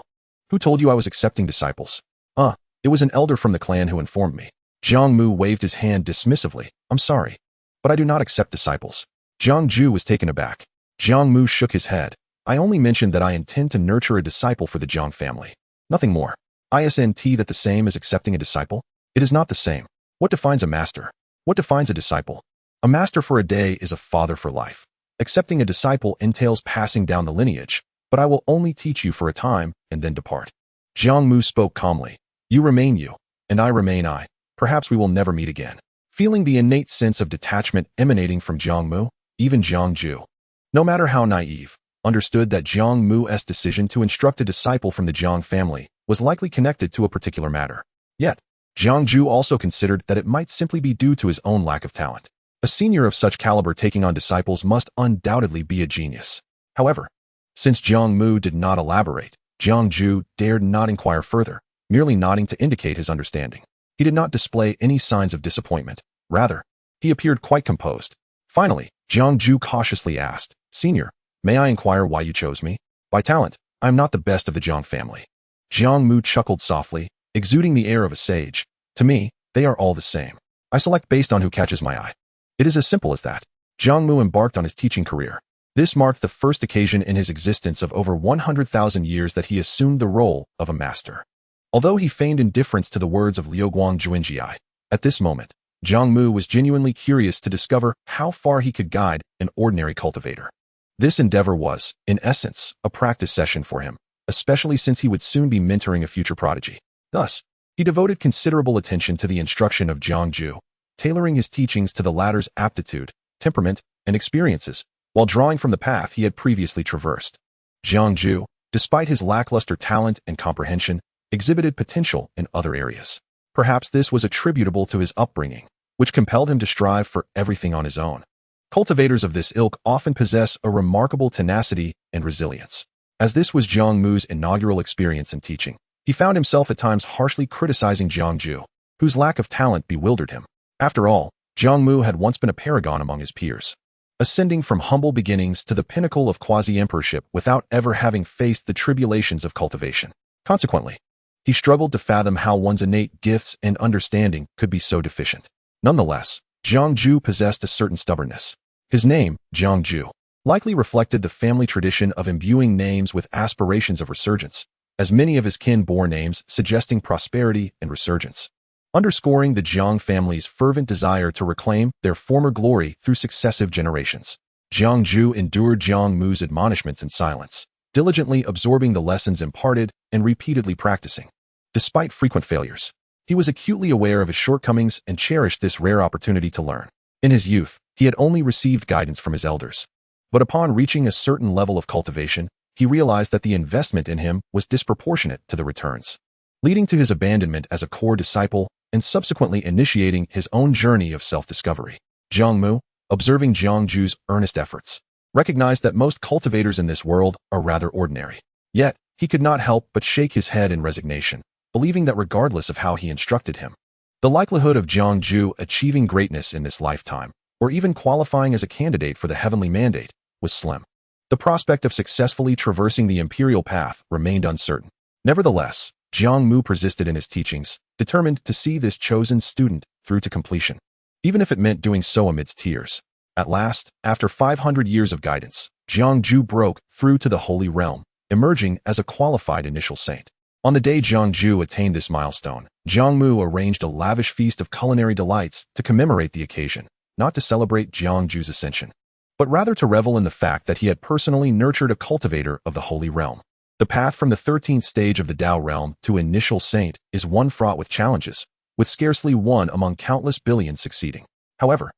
Who told you I was accepting disciples? It was an elder from the clan who informed me. Jiang Mu waved his hand dismissively. I'm sorry, but I do not accept disciples. Jiang Ju was taken aback. Jiang Mu shook his head. I only mentioned that I intend to nurture a disciple for the Jiang family. Nothing more. Isn't that the same as accepting a disciple? It is not the same. What defines a master? What defines a disciple? A master for a day is a father for life. Accepting a disciple entails passing down the lineage, but I will only teach you for a time and then depart. Jiang Mu spoke calmly. You remain you, and I remain I. Perhaps we will never meet again. Feeling the innate sense of detachment emanating from Jiang Mu, even Jiang Ju, no matter how naive, understood that Jiang Mu's decision to instruct a disciple from the Jiang family was likely connected to a particular matter. Yet, Jiang Ju also considered that it might simply be due to his own lack of talent. A senior of such caliber taking on disciples must undoubtedly be a genius. However, since Jiang Mu did not elaborate, Jiang Ju dared not inquire further, merely nodding to indicate his understanding. He did not display any signs of disappointment. Rather, he appeared quite composed. Finally, Jiang Ju cautiously asked, Senior, may I inquire why you chose me? By talent, I am not the best of the Jiang family. Jiang Mu chuckled softly, exuding the air of a sage. To me, they are all the same. I select based on who catches my eye. It is as simple as that. Jiang Mu embarked on his teaching career. This marked the first occasion in his existence of over 100,000 years that he assumed the role of a master. Although he feigned indifference to the words of Liuguang Juinjiai, at this moment, Jiang Mu was genuinely curious to discover how far he could guide an ordinary cultivator. This endeavor was, in essence, a practice session for him, especially since he would soon be mentoring a future prodigy. Thus, he devoted considerable attention to the instruction of Jiang Ju, tailoring his teachings to the latter's aptitude, temperament, and experiences, while drawing from the path he had previously traversed. Jiang Ju, despite his lackluster talent and comprehension, exhibited potential in other areas. Perhaps this was attributable to his upbringing, which compelled him to strive for everything on his own. Cultivators of this ilk often possess a remarkable tenacity and resilience. As this was Jiang Mu's inaugural experience in teaching, he found himself at times harshly criticizing Jiang Ju, whose lack of talent bewildered him. After all, Jiang Mu had once been a paragon among his peers, ascending from humble beginnings to the pinnacle of quasi-emperorship without ever having faced the tribulations of cultivation. Consequently, he struggled to fathom how one's innate gifts and understanding could be so deficient. Nonetheless, Jiang Ju possessed a certain stubbornness. His name, Jiang Ju, likely reflected the family tradition of imbuing names with aspirations of resurgence, as many of his kin bore names suggesting prosperity and resurgence, underscoring the Jiang family's fervent desire to reclaim their former glory through successive generations. Jiang Ju endured Jiang Mu's admonishments in silence, diligently absorbing the lessons imparted and repeatedly practicing. Despite frequent failures, he was acutely aware of his shortcomings and cherished this rare opportunity to learn. In his youth, he had only received guidance from his elders, but upon reaching a certain level of cultivation, he realized that the investment in him was disproportionate to the returns, leading to his abandonment as a core disciple and subsequently initiating his own journey of self-discovery. Jiang Mu, observing Jiang Ju's earnest efforts, recognized that most cultivators in this world are rather ordinary. Yet, he could not help but shake his head in resignation, believing that regardless of how he instructed him, the likelihood of Jiang Ju achieving greatness in this lifetime, or even qualifying as a candidate for the heavenly mandate, was slim. The prospect of successfully traversing the imperial path remained uncertain. Nevertheless, Jiang Mu persisted in his teachings, determined to see this chosen student through to completion, even if it meant doing so amidst tears. At last, after 500 years of guidance, Jiang Ju broke through to the Holy Realm, emerging as a qualified initial saint. On the day Jiang Ju attained this milestone, Jiang Mu arranged a lavish feast of culinary delights to commemorate the occasion, not to celebrate Jiang Ju's ascension, but rather to revel in the fact that he had personally nurtured a cultivator of the Holy Realm. The path from the 13th stage of the Tao realm to initial saint is one fraught with challenges, with scarcely one among countless billions succeeding. However,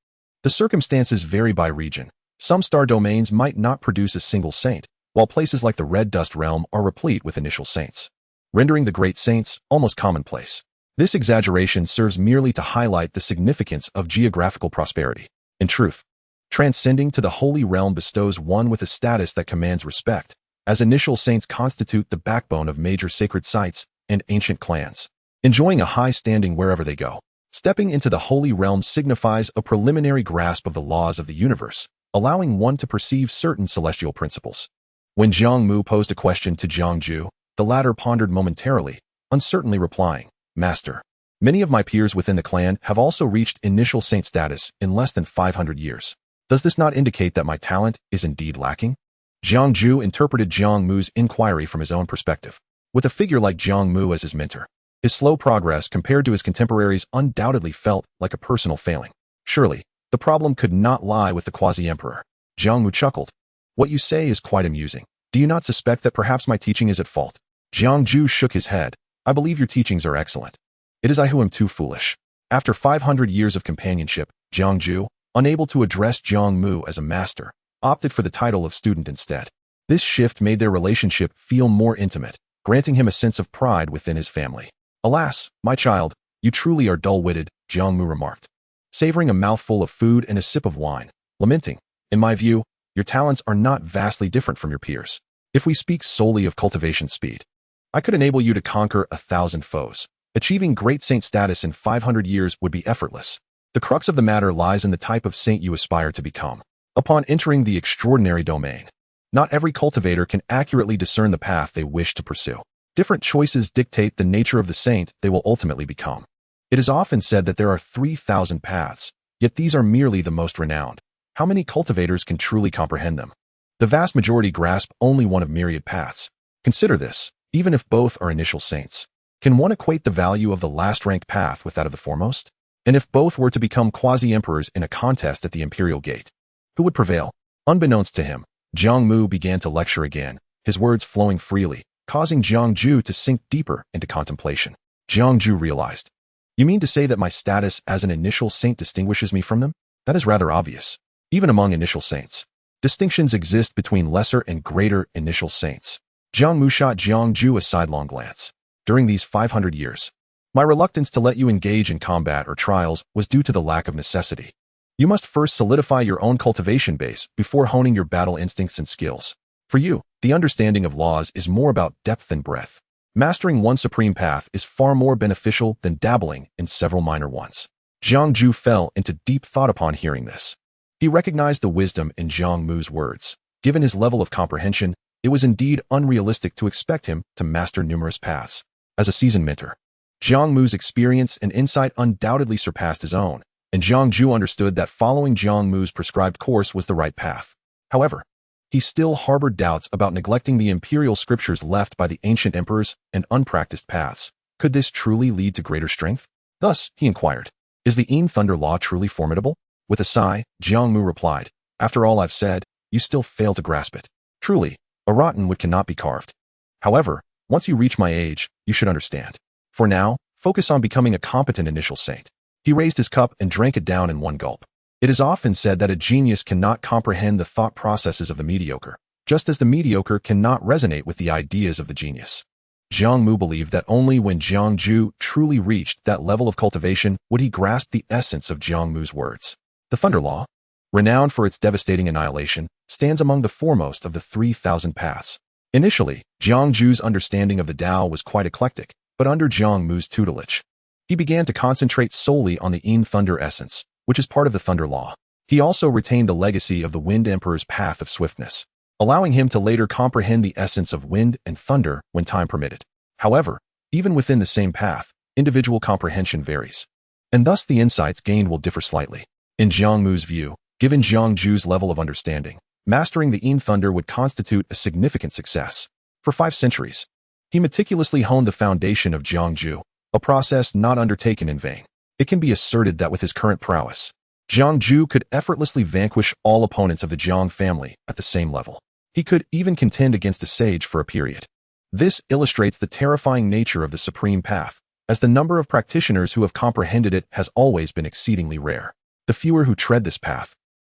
the circumstances vary by region. Some star domains might not produce a single saint, while places like the Red Dust realm are replete with initial saints, rendering the great saints almost commonplace. This exaggeration serves merely to highlight the significance of geographical prosperity. In truth, transcending to the Holy Realm bestows one with a status that commands respect, as initial saints constitute the backbone of major sacred sites and ancient clans, enjoying a high standing wherever they go. Stepping into the Holy Realm signifies a preliminary grasp of the laws of the universe, allowing one to perceive certain celestial principles. When Jiang Mu posed a question to Jiang Ju, the latter pondered momentarily, uncertainly replying, "Master, many of my peers within the clan have also reached initial saint status in less than 500 years. Does this not indicate that my talent is indeed lacking?" Jiang Ju interpreted Jiang Mu's inquiry from his own perspective. With a figure like Jiang Mu as his mentor, his slow progress compared to his contemporaries undoubtedly felt like a personal failing. Surely, the problem could not lie with the quasi-emperor. Jiang Mu chuckled. "What you say is quite amusing. Do you not suspect that perhaps my teaching is at fault?" Jiang Ju shook his head. "I believe your teachings are excellent. It is I who am too foolish." After 500 years of companionship, Jiang Ju, unable to address Jiang Mu as a master, opted for the title of student instead. This shift made their relationship feel more intimate, granting him a sense of pride within his family. "Alas, my child, you truly are dull-witted," Jiang Mu remarked, savoring a mouthful of food and a sip of wine, lamenting, "In my view, your talents are not vastly different from your peers. If we speak solely of cultivation speed, I could enable you to conquer 1,000 foes. Achieving great saint status in 500 years would be effortless. The crux of the matter lies in the type of saint you aspire to become. Upon entering the extraordinary domain, not every cultivator can accurately discern the path they wish to pursue. Different choices dictate the nature of the saint they will ultimately become. It is often said that there are 3,000 paths, yet these are merely the most renowned. How many cultivators can truly comprehend them? The vast majority grasp only one of myriad paths. Consider this, even if both are initial saints. Can one equate the value of the last-ranked path with that of the foremost? And if both were to become quasi-emperors in a contest at the imperial gate, who would prevail? Unbeknownst to him, Jiang Mu began to lecture again, his words flowing freely, causing Jiang Ju to sink deeper into contemplation. Jiang Ju realized, "You mean to say that my status as an initial saint distinguishes me from them? That is rather obvious. Even among initial saints, distinctions exist between lesser and greater initial saints. Jiang Mu shot Jiang Ju a sidelong glance. During these 500 years, my reluctance to let you engage in combat or trials was due to the lack of necessity. You must first solidify your own cultivation base before honing your battle instincts and skills. For you, the understanding of laws is more about depth than breadth. Mastering one supreme path is far more beneficial than dabbling in several minor ones. Jiang Ju fell into deep thought upon hearing this. He recognized the wisdom in Jiang Mu's words. Given his level of comprehension, it was indeed unrealistic to expect him to master numerous paths. As a seasoned mentor, Jiang Mu's experience and insight undoubtedly surpassed his own, and Jiang Ju understood that following Jiang Mu's prescribed course was the right path. However, he still harbored doubts about neglecting the imperial scriptures left by the ancient emperors and unpracticed paths. Could this truly lead to greater strength? Thus, he inquired, is the Yin Thunder Law truly formidable? With a sigh, Jiang Mu replied, after all I've said, you still fail to grasp it. Truly, a rotten wood cannot be carved. However, once you reach my age, you should understand. For now, focus on becoming a competent initial saint. He raised his cup and drank it down in one gulp. It is often said that a genius cannot comprehend the thought processes of the mediocre, just as the mediocre cannot resonate with the ideas of the genius. Jiang Mu believed that only when Jiang Ju truly reached that level of cultivation would he grasp the essence of Jiang Mu's words. The Thunder Law, renowned for its devastating annihilation, stands among the foremost of the 3,000 paths. Initially, Jiang Ju's understanding of the Tao was quite eclectic, but under Jiang Mu's tutelage, he began to concentrate solely on the Yin Thunder essence, which is part of the Thunder Law. He also retained the legacy of the Wind Emperor's path of swiftness, allowing him to later comprehend the essence of wind and thunder when time permitted. However, even within the same path, individual comprehension varies, and thus the insights gained will differ slightly. In Jiang Mu's view, given Jiang Ju's level of understanding, mastering the Yin Thunder would constitute a significant success. For 5 centuries, he meticulously honed the foundation of Jiang Ju, a process not undertaken in vain. It can be asserted that with his current prowess, Jiang Ju could effortlessly vanquish all opponents of the Jiang family at the same level. He could even contend against a sage for a period. This illustrates the terrifying nature of the supreme path, as the number of practitioners who have comprehended it has always been exceedingly rare. The fewer who tread this path,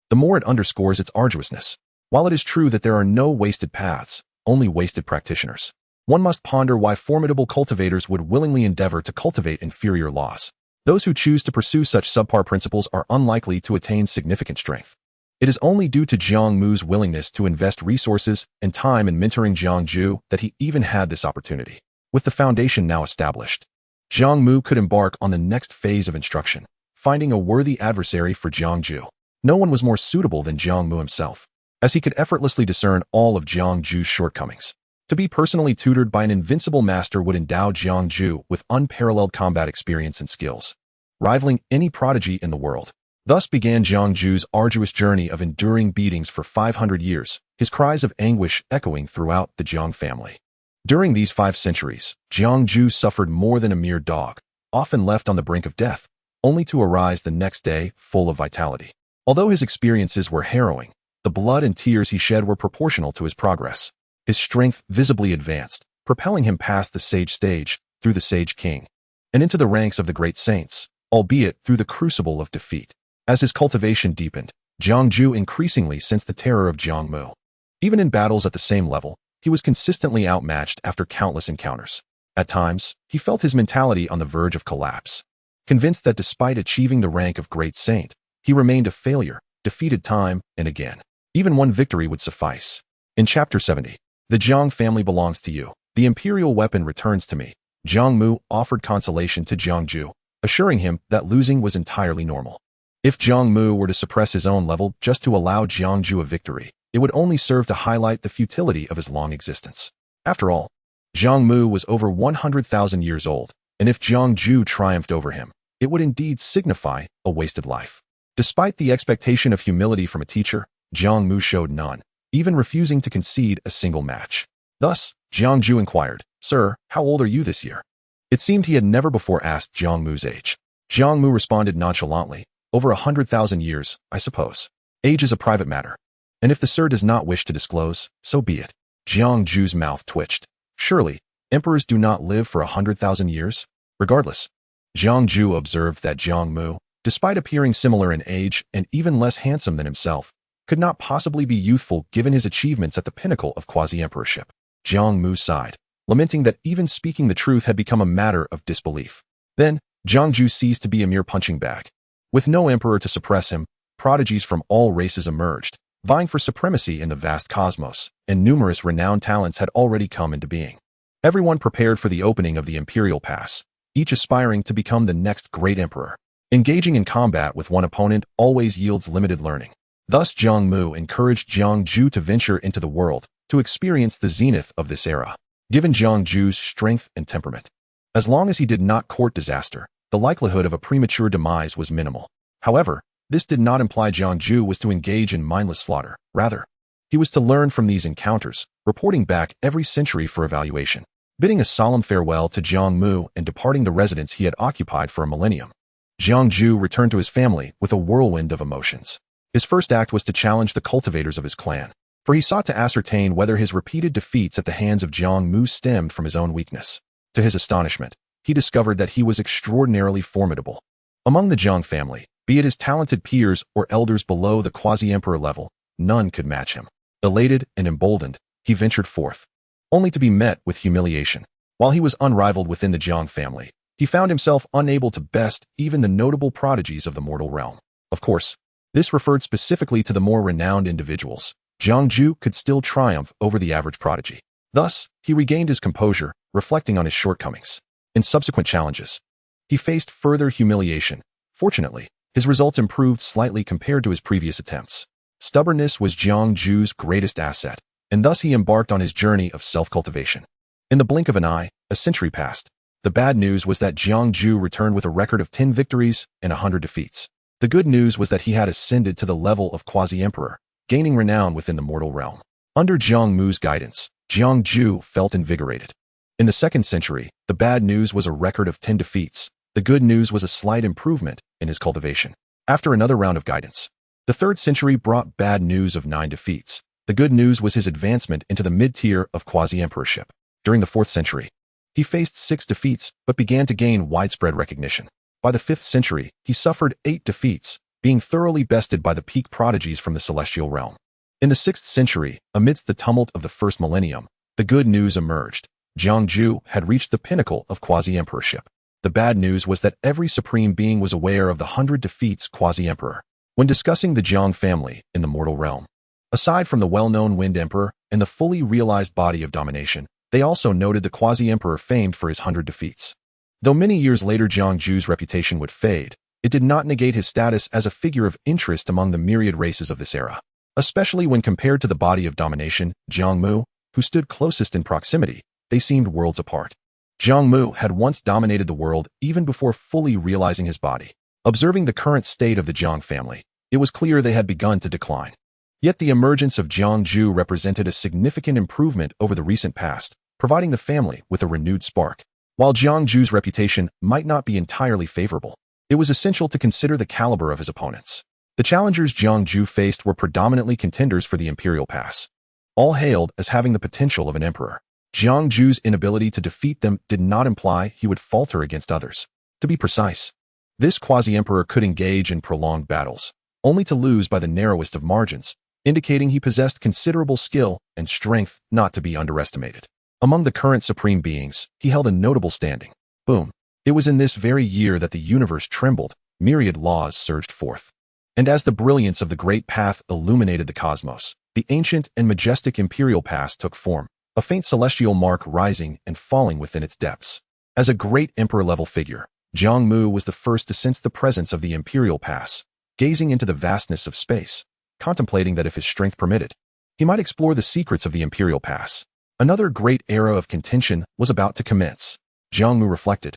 the more it underscores its arduousness. While it is true that there are no wasted paths, only wasted practitioners, one must ponder why formidable cultivators would willingly endeavor to cultivate inferior laws. Those who choose to pursue such subpar principles are unlikely to attain significant strength. It is only due to Jiang Mu's willingness to invest resources and time in mentoring Jiang Ju that he even had this opportunity. With the foundation now established, Jiang Mu could embark on the next phase of instruction, finding a worthy adversary for Jiang Ju. No one was more suitable than Jiang Mu himself, as he could effortlessly discern all of Jiang Ju's shortcomings. To be personally tutored by an invincible master would endow Jiang Ju with unparalleled combat experience and skills, rivaling any prodigy in the world. Thus began Jiang Ju's arduous journey of enduring beatings for 500 years, his cries of anguish echoing throughout the Jiang family. During these 5 centuries, Jiang Ju suffered more than a mere dog, often left on the brink of death, only to arise the next day full of vitality. Although his experiences were harrowing, the blood and tears he shed were proportional to his progress. His strength visibly advanced, propelling him past the sage stage, through the sage king, and into the ranks of the great saints, albeit through the crucible of defeat. As his cultivation deepened, Jiang Ju increasingly sensed the terror of Jiang Mu. Even in battles at the same level, he was consistently outmatched after countless encounters. At times, he felt his mentality on the verge of collapse, convinced that despite achieving the rank of great saint, he remained a failure, defeated time and again. Even one victory would suffice. In Chapter 70, the Jiang family belongs to you. The imperial weapon returns to me. Jiang Mu offered consolation to Jiang Ju, assuring him that losing was entirely normal. If Jiang Mu were to suppress his own level just to allow Jiang Ju a victory, it would only serve to highlight the futility of his long existence. After all, Jiang Mu was over 100,000 years old, and if Jiang Ju triumphed over him, it would indeed signify a wasted life. Despite the expectation of humility from a teacher, Jiang Mu showed none, even refusing to concede a single match. Thus, Jiang Ju inquired, "Sir, how old are you this year?" It seemed he had never before asked Jiang Mu's age. Jiang Mu responded nonchalantly, "Over 100,000 years, I suppose. Age is a private matter, and if the sir does not wish to disclose, so be it." Jiang Ju's mouth twitched. Surely, emperors do not live for 100,000 years? Regardless, Jiang Ju observed that Jiang Mu, despite appearing similar in age and even less handsome than himself, could not possibly be youthful given his achievements at the pinnacle of quasi-emperorship. Jiang Mu sighed, lamenting that even speaking the truth had become a matter of disbelief. Then, Jiang Mu ceased to be a mere punching bag. With no emperor to suppress him, prodigies from all races emerged, vying for supremacy in the vast cosmos, and numerous renowned talents had already come into being. Everyone prepared for the opening of the imperial pass, each aspiring to become the next great emperor. Engaging in combat with one opponent always yields limited learning. Thus Jiang Mu encouraged Jiang Mu to venture into the world, to experience the zenith of this era. Given Jiang Mu's strength and temperament, as long as he did not court disaster, the likelihood of a premature demise was minimal. However, this did not imply Jiang Mu was to engage in mindless slaughter. Rather, he was to learn from these encounters, reporting back every century for evaluation. Bidding a solemn farewell to Jiang Mu and departing the residence he had occupied for a millennium, Jiang Mu returned to his family with a whirlwind of emotions. His first act was to challenge the cultivators of his clan, for he sought to ascertain whether his repeated defeats at the hands of Jiang Mu stemmed from his own weakness. To his astonishment, he discovered that he was extraordinarily formidable. Among the Jiang family, be it his talented peers or elders below the quasi-emperor level, none could match him. Elated and emboldened, he ventured forth, only to be met with humiliation. While he was unrivaled within the Jiang family, he found himself unable to best even the notable prodigies of the mortal realm. Of course, this referred specifically to the more renowned individuals. Jiang Mu could still triumph over the average prodigy. Thus, he regained his composure, reflecting on his shortcomings. In subsequent challenges, he faced further humiliation. Fortunately, his results improved slightly compared to his previous attempts. Stubbornness was Jiang Mu's greatest asset, and thus he embarked on his journey of self-cultivation. In the blink of an eye, a century passed. The bad news was that Jiang Mu returned with a record of 10 victories and 100 defeats. The good news was that he had ascended to the level of quasi-emperor, gaining renown within the mortal realm. Under Jiang Mu's guidance, Jiang Mu felt invigorated. In the 2nd century, the bad news was a record of 10 defeats. The good news was a slight improvement in his cultivation. After another round of guidance, the 3rd century brought bad news of 9 defeats. The good news was his advancement into the mid-tier of quasi-emperorship. During the 4th century, he faced 6 defeats but began to gain widespread recognition. By the 5th century, he suffered 8 defeats, being thoroughly bested by the peak prodigies from the celestial realm. In the 6th century, amidst the tumult of the first millennium, the good news emerged. Jiang Mu had reached the pinnacle of quasi-emperorship. The bad news was that every supreme being was aware of the 100 defeats quasi-emperor. When discussing the Jiang family in the mortal realm, aside from the well-known Wind Emperor and the fully realized body of domination, they also noted the quasi-emperor famed for his 100 defeats. Though many years later Jiang Mu's reputation would fade, it did not negate his status as a figure of interest among the myriad races of this era. Especially when compared to the body of domination, Jiang Mu, who stood closest in proximity, they seemed worlds apart. Jiang Mu had once dominated the world even before fully realizing his body. Observing the current state of the Jiang family, it was clear they had begun to decline. Yet the emergence of Jiang Mu represented a significant improvement over the recent past, providing the family with a renewed spark. While Jiang Mu's reputation might not be entirely favorable, it was essential to consider the caliber of his opponents. The challengers Jiang Mu faced were predominantly contenders for the imperial pass, all hailed as having the potential of an emperor. Jiang Mu's inability to defeat them did not imply he would falter against others. To be precise, this quasi-emperor could engage in prolonged battles, only to lose by the narrowest of margins, indicating he possessed considerable skill and strength not to be underestimated. Among the current supreme beings, he held a notable standing. Boom. It was in this very year that the universe trembled, myriad laws surged forth. And as the brilliance of the great path illuminated the cosmos, the ancient and majestic imperial pass took form, a faint celestial mark rising and falling within its depths. As a great emperor-level figure, Jiang Mu was the first to sense the presence of the imperial pass, gazing into the vastness of space, contemplating that if his strength permitted, he might explore the secrets of the imperial pass. Another great era of contention was about to commence. Jiang Mu reflected,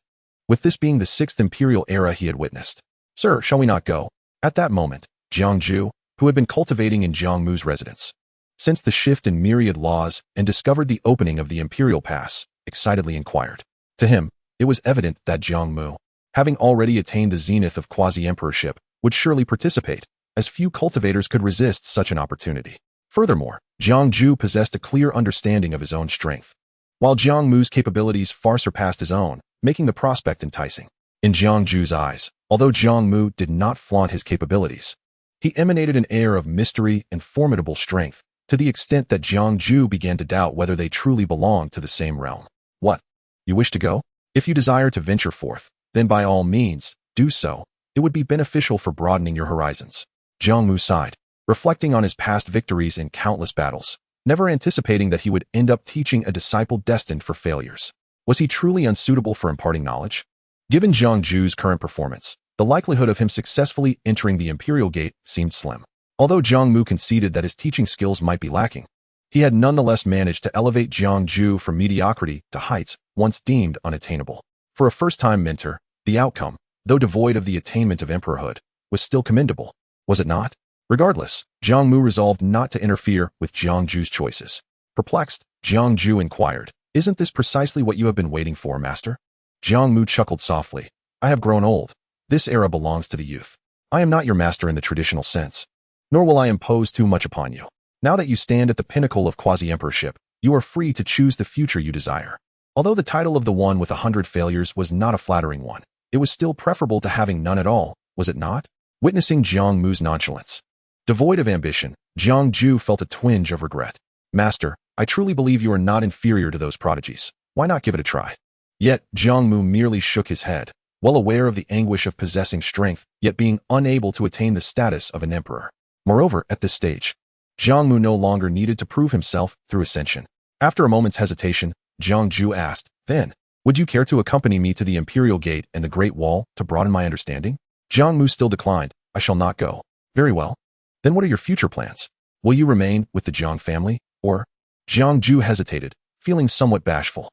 with this being the 6th imperial era he had witnessed. Sir, shall we not go? At that moment, Jiang Mu, who had been cultivating in Jiang Mu's residence, sensed the shift in myriad laws and discovered the opening of the imperial pass, excitedly inquired. To him, it was evident that Jiang Mu, having already attained the zenith of quasi-emperorship, would surely participate, as few cultivators could resist such an opportunity. Furthermore, Jiang Mu possessed a clear understanding of his own strength, while Jiang Mu's capabilities far surpassed his own, making the prospect enticing. In Jiang Mu's eyes, although Jiang Mu did not flaunt his capabilities, he emanated an air of mystery and formidable strength. to the extent that Jiang Mu began to doubt whether they truly belonged to the same realm. What? You wish to go? If you desire to venture forth, then by all means, do so. It would be beneficial for broadening your horizons. Jiang Mu sighed, reflecting on his past victories in countless battles, never anticipating that he would end up teaching a disciple destined for failures. Was he truly unsuitable for imparting knowledge? Given Jiang Mu's current performance, the likelihood of him successfully entering the Imperial Gate seemed slim. Although Jiang Mu conceded that his teaching skills might be lacking, he had nonetheless managed to elevate Jiang Mu from mediocrity to heights once deemed unattainable. For a first-time mentor, the outcome, though devoid of the attainment of emperorhood, was still commendable, was it not? Regardless, Jiang Mu resolved not to interfere with Jiang Mu's choices. Perplexed, Jiang Mu inquired, "Isn't this precisely what you have been waiting for, master?" Jiang Mu chuckled softly. "I have grown old. This era belongs to the youth. I am not your master in the traditional sense, nor will I impose too much upon you. Now that you stand at the pinnacle of quasi-emperorship, you are free to choose the future you desire." Although the title of the one with 100 failures was not a flattering one, it was still preferable to having none at all, was it not? Witnessing Jiang Mu's nonchalance, devoid of ambition, Jiang Mu felt a twinge of regret. "Master, I truly believe you are not inferior to those prodigies. Why not give it a try?" Yet, Jiang Mu merely shook his head, well aware of the anguish of possessing strength, yet being unable to attain the status of an emperor. Moreover, at this stage, Jiang Mu no longer needed to prove himself through ascension. After a moment's hesitation, Jiang Mu asked, "Then, would you care to accompany me to the Imperial Gate and the Great Wall to broaden my understanding?" Jiang Mu still declined. "I shall not go." "Very well. Then what are your future plans? Will you remain with the Jiang family, or?" Jiang Mu hesitated, feeling somewhat bashful.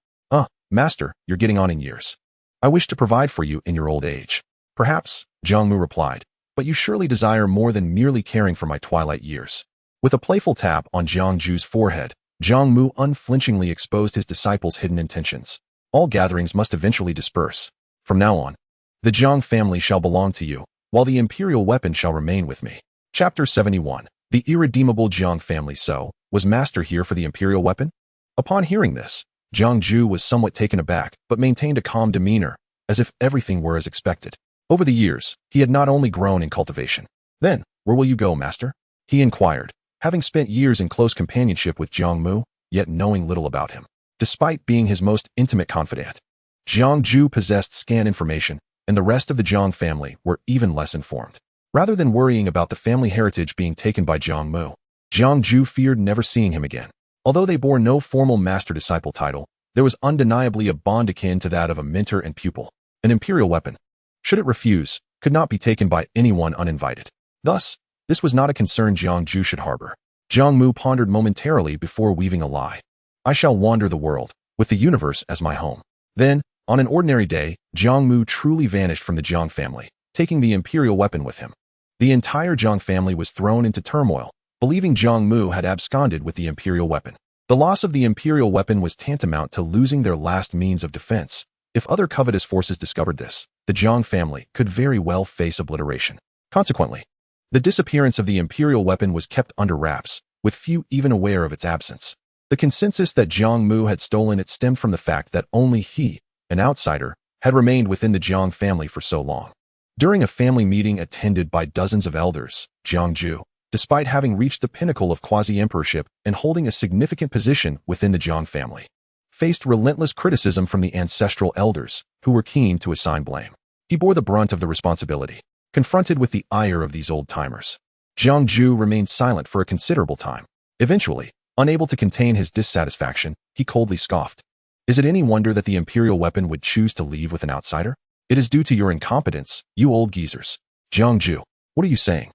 Master, you're getting on in years. I wish to provide for you in your old age." "Perhaps," Jiang Mu replied, "but you surely desire more than merely caring for my twilight years." With a playful tap on Jiang Mu's forehead, Jiang Mu unflinchingly exposed his disciple's hidden intentions. "All gatherings must eventually disperse. From now on, the Jiang family shall belong to you, while the imperial weapon shall remain with me." Chapter 71. The irredeemable Jiang family. So, was master here for the imperial weapon? Upon hearing this, Jiang Mu was somewhat taken aback, but maintained a calm demeanor, as if everything were as expected. Over the years, he had not only grown in cultivation. "Then, where will you go, master?" he inquired, having spent years in close companionship with Jiang Mu, yet knowing little about him. Despite being his most intimate confidant, Jiang Mu possessed scant information, and the rest of the Jiang family were even less informed. Rather than worrying about the family heritage being taken by Jiang Mu, Jiang Mu feared never seeing him again. Although they bore no formal master-disciple title, there was undeniably a bond akin to that of a mentor and pupil. An imperial weapon, should it refuse, could not be taken by anyone uninvited. Thus, this was not a concern Jiang Mu should harbor. Jiang Mu pondered momentarily before weaving a lie. "I shall wander the world, with the universe as my home." Then, on an ordinary day, Jiang Mu truly vanished from the Jiang family, taking the imperial weapon with him. The entire Jiang family was thrown into turmoil, believing Jiang Mu had absconded with the imperial weapon. The loss of the imperial weapon was tantamount to losing their last means of defense. If other covetous forces discovered this, the Jiang family could very well face obliteration. Consequently, the disappearance of the imperial weapon was kept under wraps, with few even aware of its absence. The consensus that Jiang Mu had stolen it stemmed from the fact that only he, an outsider, had remained within the Jiang family for so long. During a family meeting attended by dozens of elders, Jiang Mu, despite having reached the pinnacle of quasi-emperorship and holding a significant position within the Jiang family, faced relentless criticism from the ancestral elders, who were keen to assign blame. He bore the brunt of the responsibility. Confronted with the ire of these old-timers, Jiang Mu remained silent for a considerable time. Eventually, unable to contain his dissatisfaction, he coldly scoffed. "Is it any wonder that the imperial weapon would choose to leave with an outsider? It is due to your incompetence, you old geezers." "Jiang Mu, what are you saying?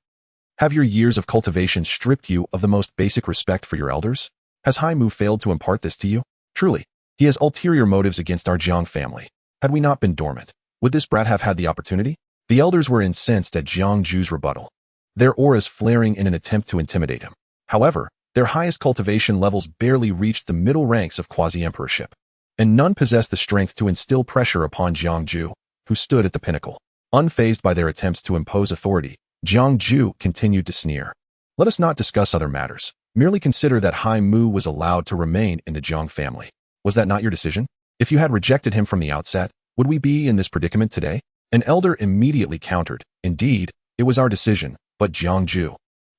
Have your years of cultivation stripped you of the most basic respect for your elders? Has Hai Mu failed to impart this to you? Truly, he has ulterior motives against our Jiang family. Had we not been dormant, would this brat have had the opportunity?" The elders were incensed at Jiang Mu's rebuttal, their auras flaring in an attempt to intimidate him. However, their highest cultivation levels barely reached the middle ranks of quasi-emperorship, and none possessed the strength to instill pressure upon Jiang Mu, who stood at the pinnacle. Unfazed by their attempts to impose authority, Jiang Mu continued to sneer. "Let us not discuss other matters. Merely consider that Hai Mu was allowed to remain in the Jiang family. Was that not your decision? If you had rejected him from the outset, would we be in this predicament today?" An elder immediately countered, "Indeed, it was our decision, but Jiang Mu,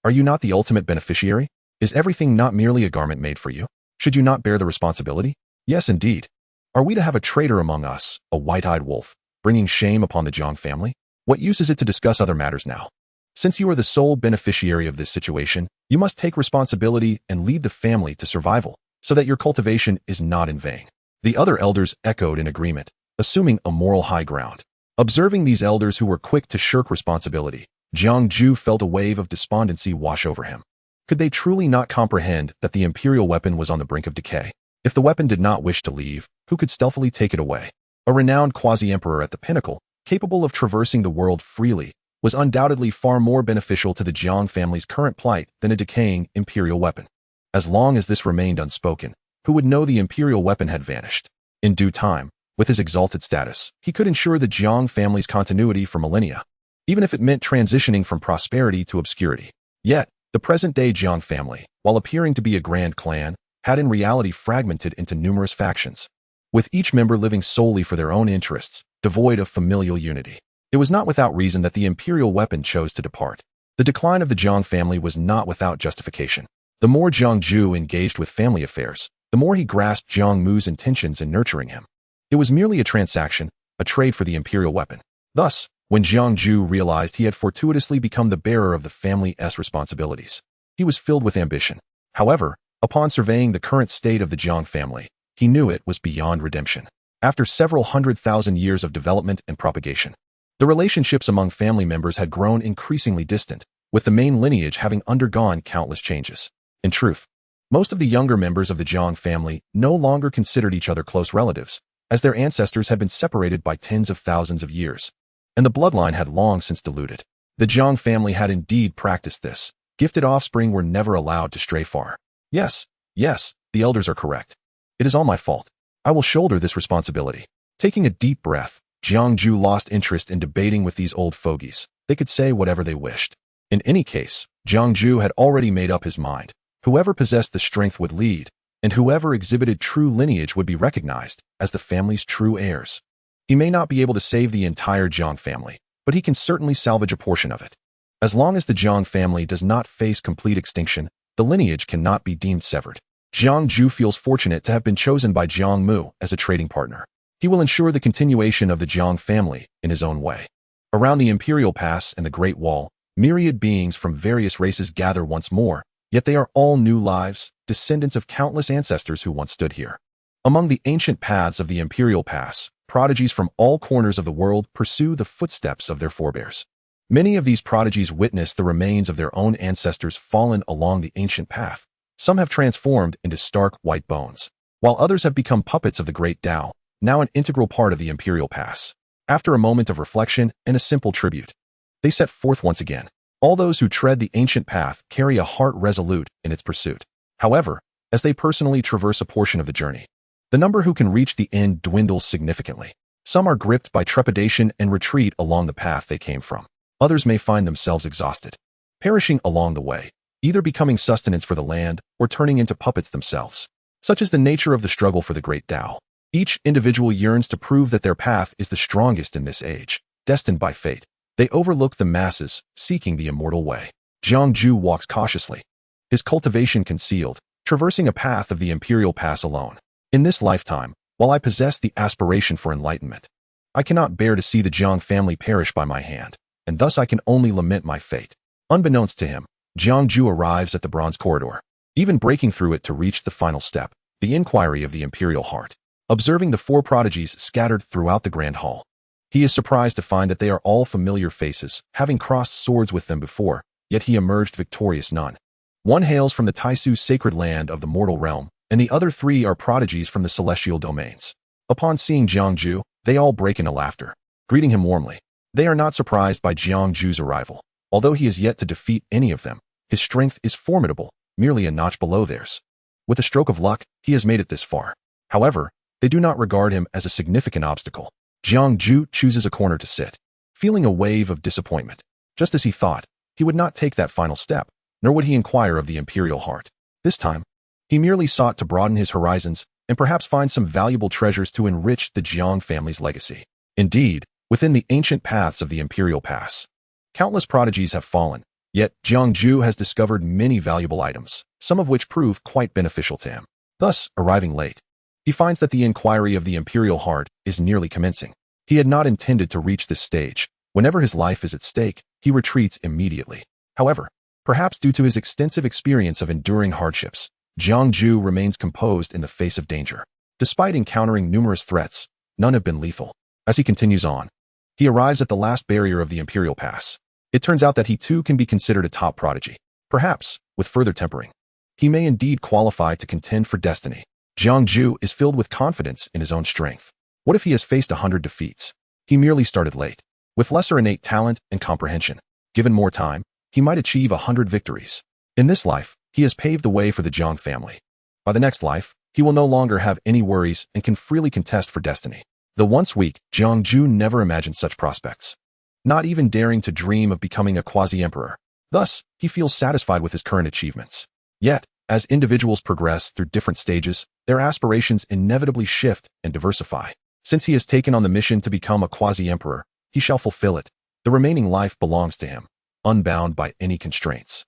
are you not the ultimate beneficiary? Is everything not merely a garment made for you? Should you not bear the responsibility? Yes, indeed. Are we to have a traitor among us, a white-eyed wolf, bringing shame upon the Jiang family? What use is it to discuss other matters now? Since you are the sole beneficiary of this situation, you must take responsibility and lead the family to survival, so that your cultivation is not in vain. The other elders echoed in agreement, assuming a moral high ground. Observing these elders who were quick to shirk responsibility, Jiang Mu felt a wave of despondency wash over him. Could they truly not comprehend that the imperial weapon was on the brink of decay? If the weapon did not wish to leave, who could stealthily take it away? A renowned quasi-emperor at the pinnacle, capable of traversing the world freely, was undoubtedly far more beneficial to the Jiang family's current plight than a decaying imperial weapon. As long as this remained unspoken, who would know the imperial weapon had vanished? In due time, with his exalted status, he could ensure the Jiang family's continuity for millennia, even if it meant transitioning from prosperity to obscurity. Yet, the present-day Jiang family, while appearing to be a grand clan, had in reality fragmented into numerous factions, with each member living solely for their own interests, devoid of familial unity. It was not without reason that the imperial weapon chose to depart. The decline of the Jiang family was not without justification. The more Jiang Mu engaged with family affairs, the more he grasped Jiang Mu's intentions in nurturing him. It was merely a transaction, a trade for the imperial weapon. Thus, when Jiang Mu realized he had fortuitously become the bearer of the family's responsibilities, he was filled with ambition. However, upon surveying the current state of the Jiang family, he knew it was beyond redemption. After several 100,000 years of development and propagation, the relationships among family members had grown increasingly distant, with the main lineage having undergone countless changes. In truth, most of the younger members of the Jiang family no longer considered each other close relatives, as their ancestors had been separated by tens of thousands of years, and the bloodline had long since diluted. The Jiang family had indeed practiced this. Gifted offspring were never allowed to stray far. Yes, the elders are correct. It is all my fault. I will shoulder this responsibility. Taking a deep breath, Jiang Mu lost interest in debating with these old fogies. They could say whatever they wished. In any case, Jiang Mu had already made up his mind. Whoever possessed the strength would lead, and whoever exhibited true lineage would be recognized as the family's true heirs. He may not be able to save the entire Jiang family, but he can certainly salvage a portion of it. As long as the Jiang family does not face complete extinction, the lineage cannot be deemed severed. Jiang Mu feels fortunate to have been chosen by Jiang Mu as a trading partner. He will ensure the continuation of the Jiang family in his own way. Around the Imperial Pass and the Great Wall, myriad beings from various races gather once more, yet they are all new lives, descendants of countless ancestors who once stood here. Among the ancient paths of the Imperial Pass, prodigies from all corners of the world pursue the footsteps of their forebears. Many of these prodigies witness the remains of their own ancestors fallen along the ancient path. Some have transformed into stark white bones, while others have become puppets of the Great Tao, now an integral part of the Imperial Pass. After a moment of reflection and a simple tribute, they set forth once again. All those who tread the ancient path carry a heart resolute in its pursuit. However, as they personally traverse a portion of the journey, the number who can reach the end dwindles significantly. Some are gripped by trepidation and retreat along the path they came from. Others may find themselves exhausted, perishing along the way, either becoming sustenance for the land or turning into puppets themselves. Such is the nature of the struggle for the Great Tao. Each individual yearns to prove that their path is the strongest in this age, destined by fate. They overlook the masses, seeking the immortal way. Jiang Mu walks cautiously, his cultivation concealed, traversing a path of the Imperial Pass alone. In this lifetime, while I possess the aspiration for enlightenment, I cannot bear to see the Jiang family perish by my hand, and thus I can only lament my fate. Unbeknownst to him, Jiang Mu arrives at the bronze corridor, even breaking through it to reach the final step, the inquiry of the Imperial Heart. Observing the four prodigies scattered throughout the Grand Hall, he is surprised to find that they are all familiar faces, having crossed swords with them before, yet he emerged victorious none. One hails from the Taisu sacred land of the mortal realm, and the other three are prodigies from the celestial domains. Upon seeing Jiang Mu, they all break into laughter, greeting him warmly. They are not surprised by Jiang Mu's arrival. Although he is yet to defeat any of them, his strength is formidable, merely a notch below theirs. With a stroke of luck, he has made it this far. However, they do not regard him as a significant obstacle. Jiang Mu chooses a corner to sit, feeling a wave of disappointment. Just as he thought, he would not take that final step, nor would he inquire of the Imperial Heart. This time, he merely sought to broaden his horizons and perhaps find some valuable treasures to enrich the Jiang family's legacy. Indeed, within the ancient paths of the Imperial Pass, countless prodigies have fallen, Yet, Jiang Mu has discovered many valuable items, some of which prove quite beneficial to him. Thus, arriving late, he finds that the inquiry of the Imperial Heart is nearly commencing. He had not intended to reach this stage. Whenever his life is at stake, he retreats immediately. However, perhaps due to his extensive experience of enduring hardships, Jiang Mu remains composed in the face of danger. Despite encountering numerous threats, none have been lethal. As he continues on, he arrives at the last barrier of the Imperial Pass. It turns out that he too can be considered a top prodigy. Perhaps, with further tempering, he may indeed qualify to contend for destiny. Jiang Mu is filled with confidence in his own strength. What if he has faced 100 defeats? He merely started late. With lesser innate talent and comprehension, given more time, he might achieve 100 victories. In this life, he has paved the way for the Jiang family. By the next life, he will no longer have any worries and can freely contest for destiny. The once weak Jiang Mu never imagined such prospects, not even daring to dream of becoming a quasi-emperor. Thus, he feels satisfied with his current achievements. Yet, as individuals progress through different stages, their aspirations inevitably shift and diversify. Since he has taken on the mission to become a quasi-emperor, he shall fulfill it. The remaining life belongs to him, unbound by any constraints.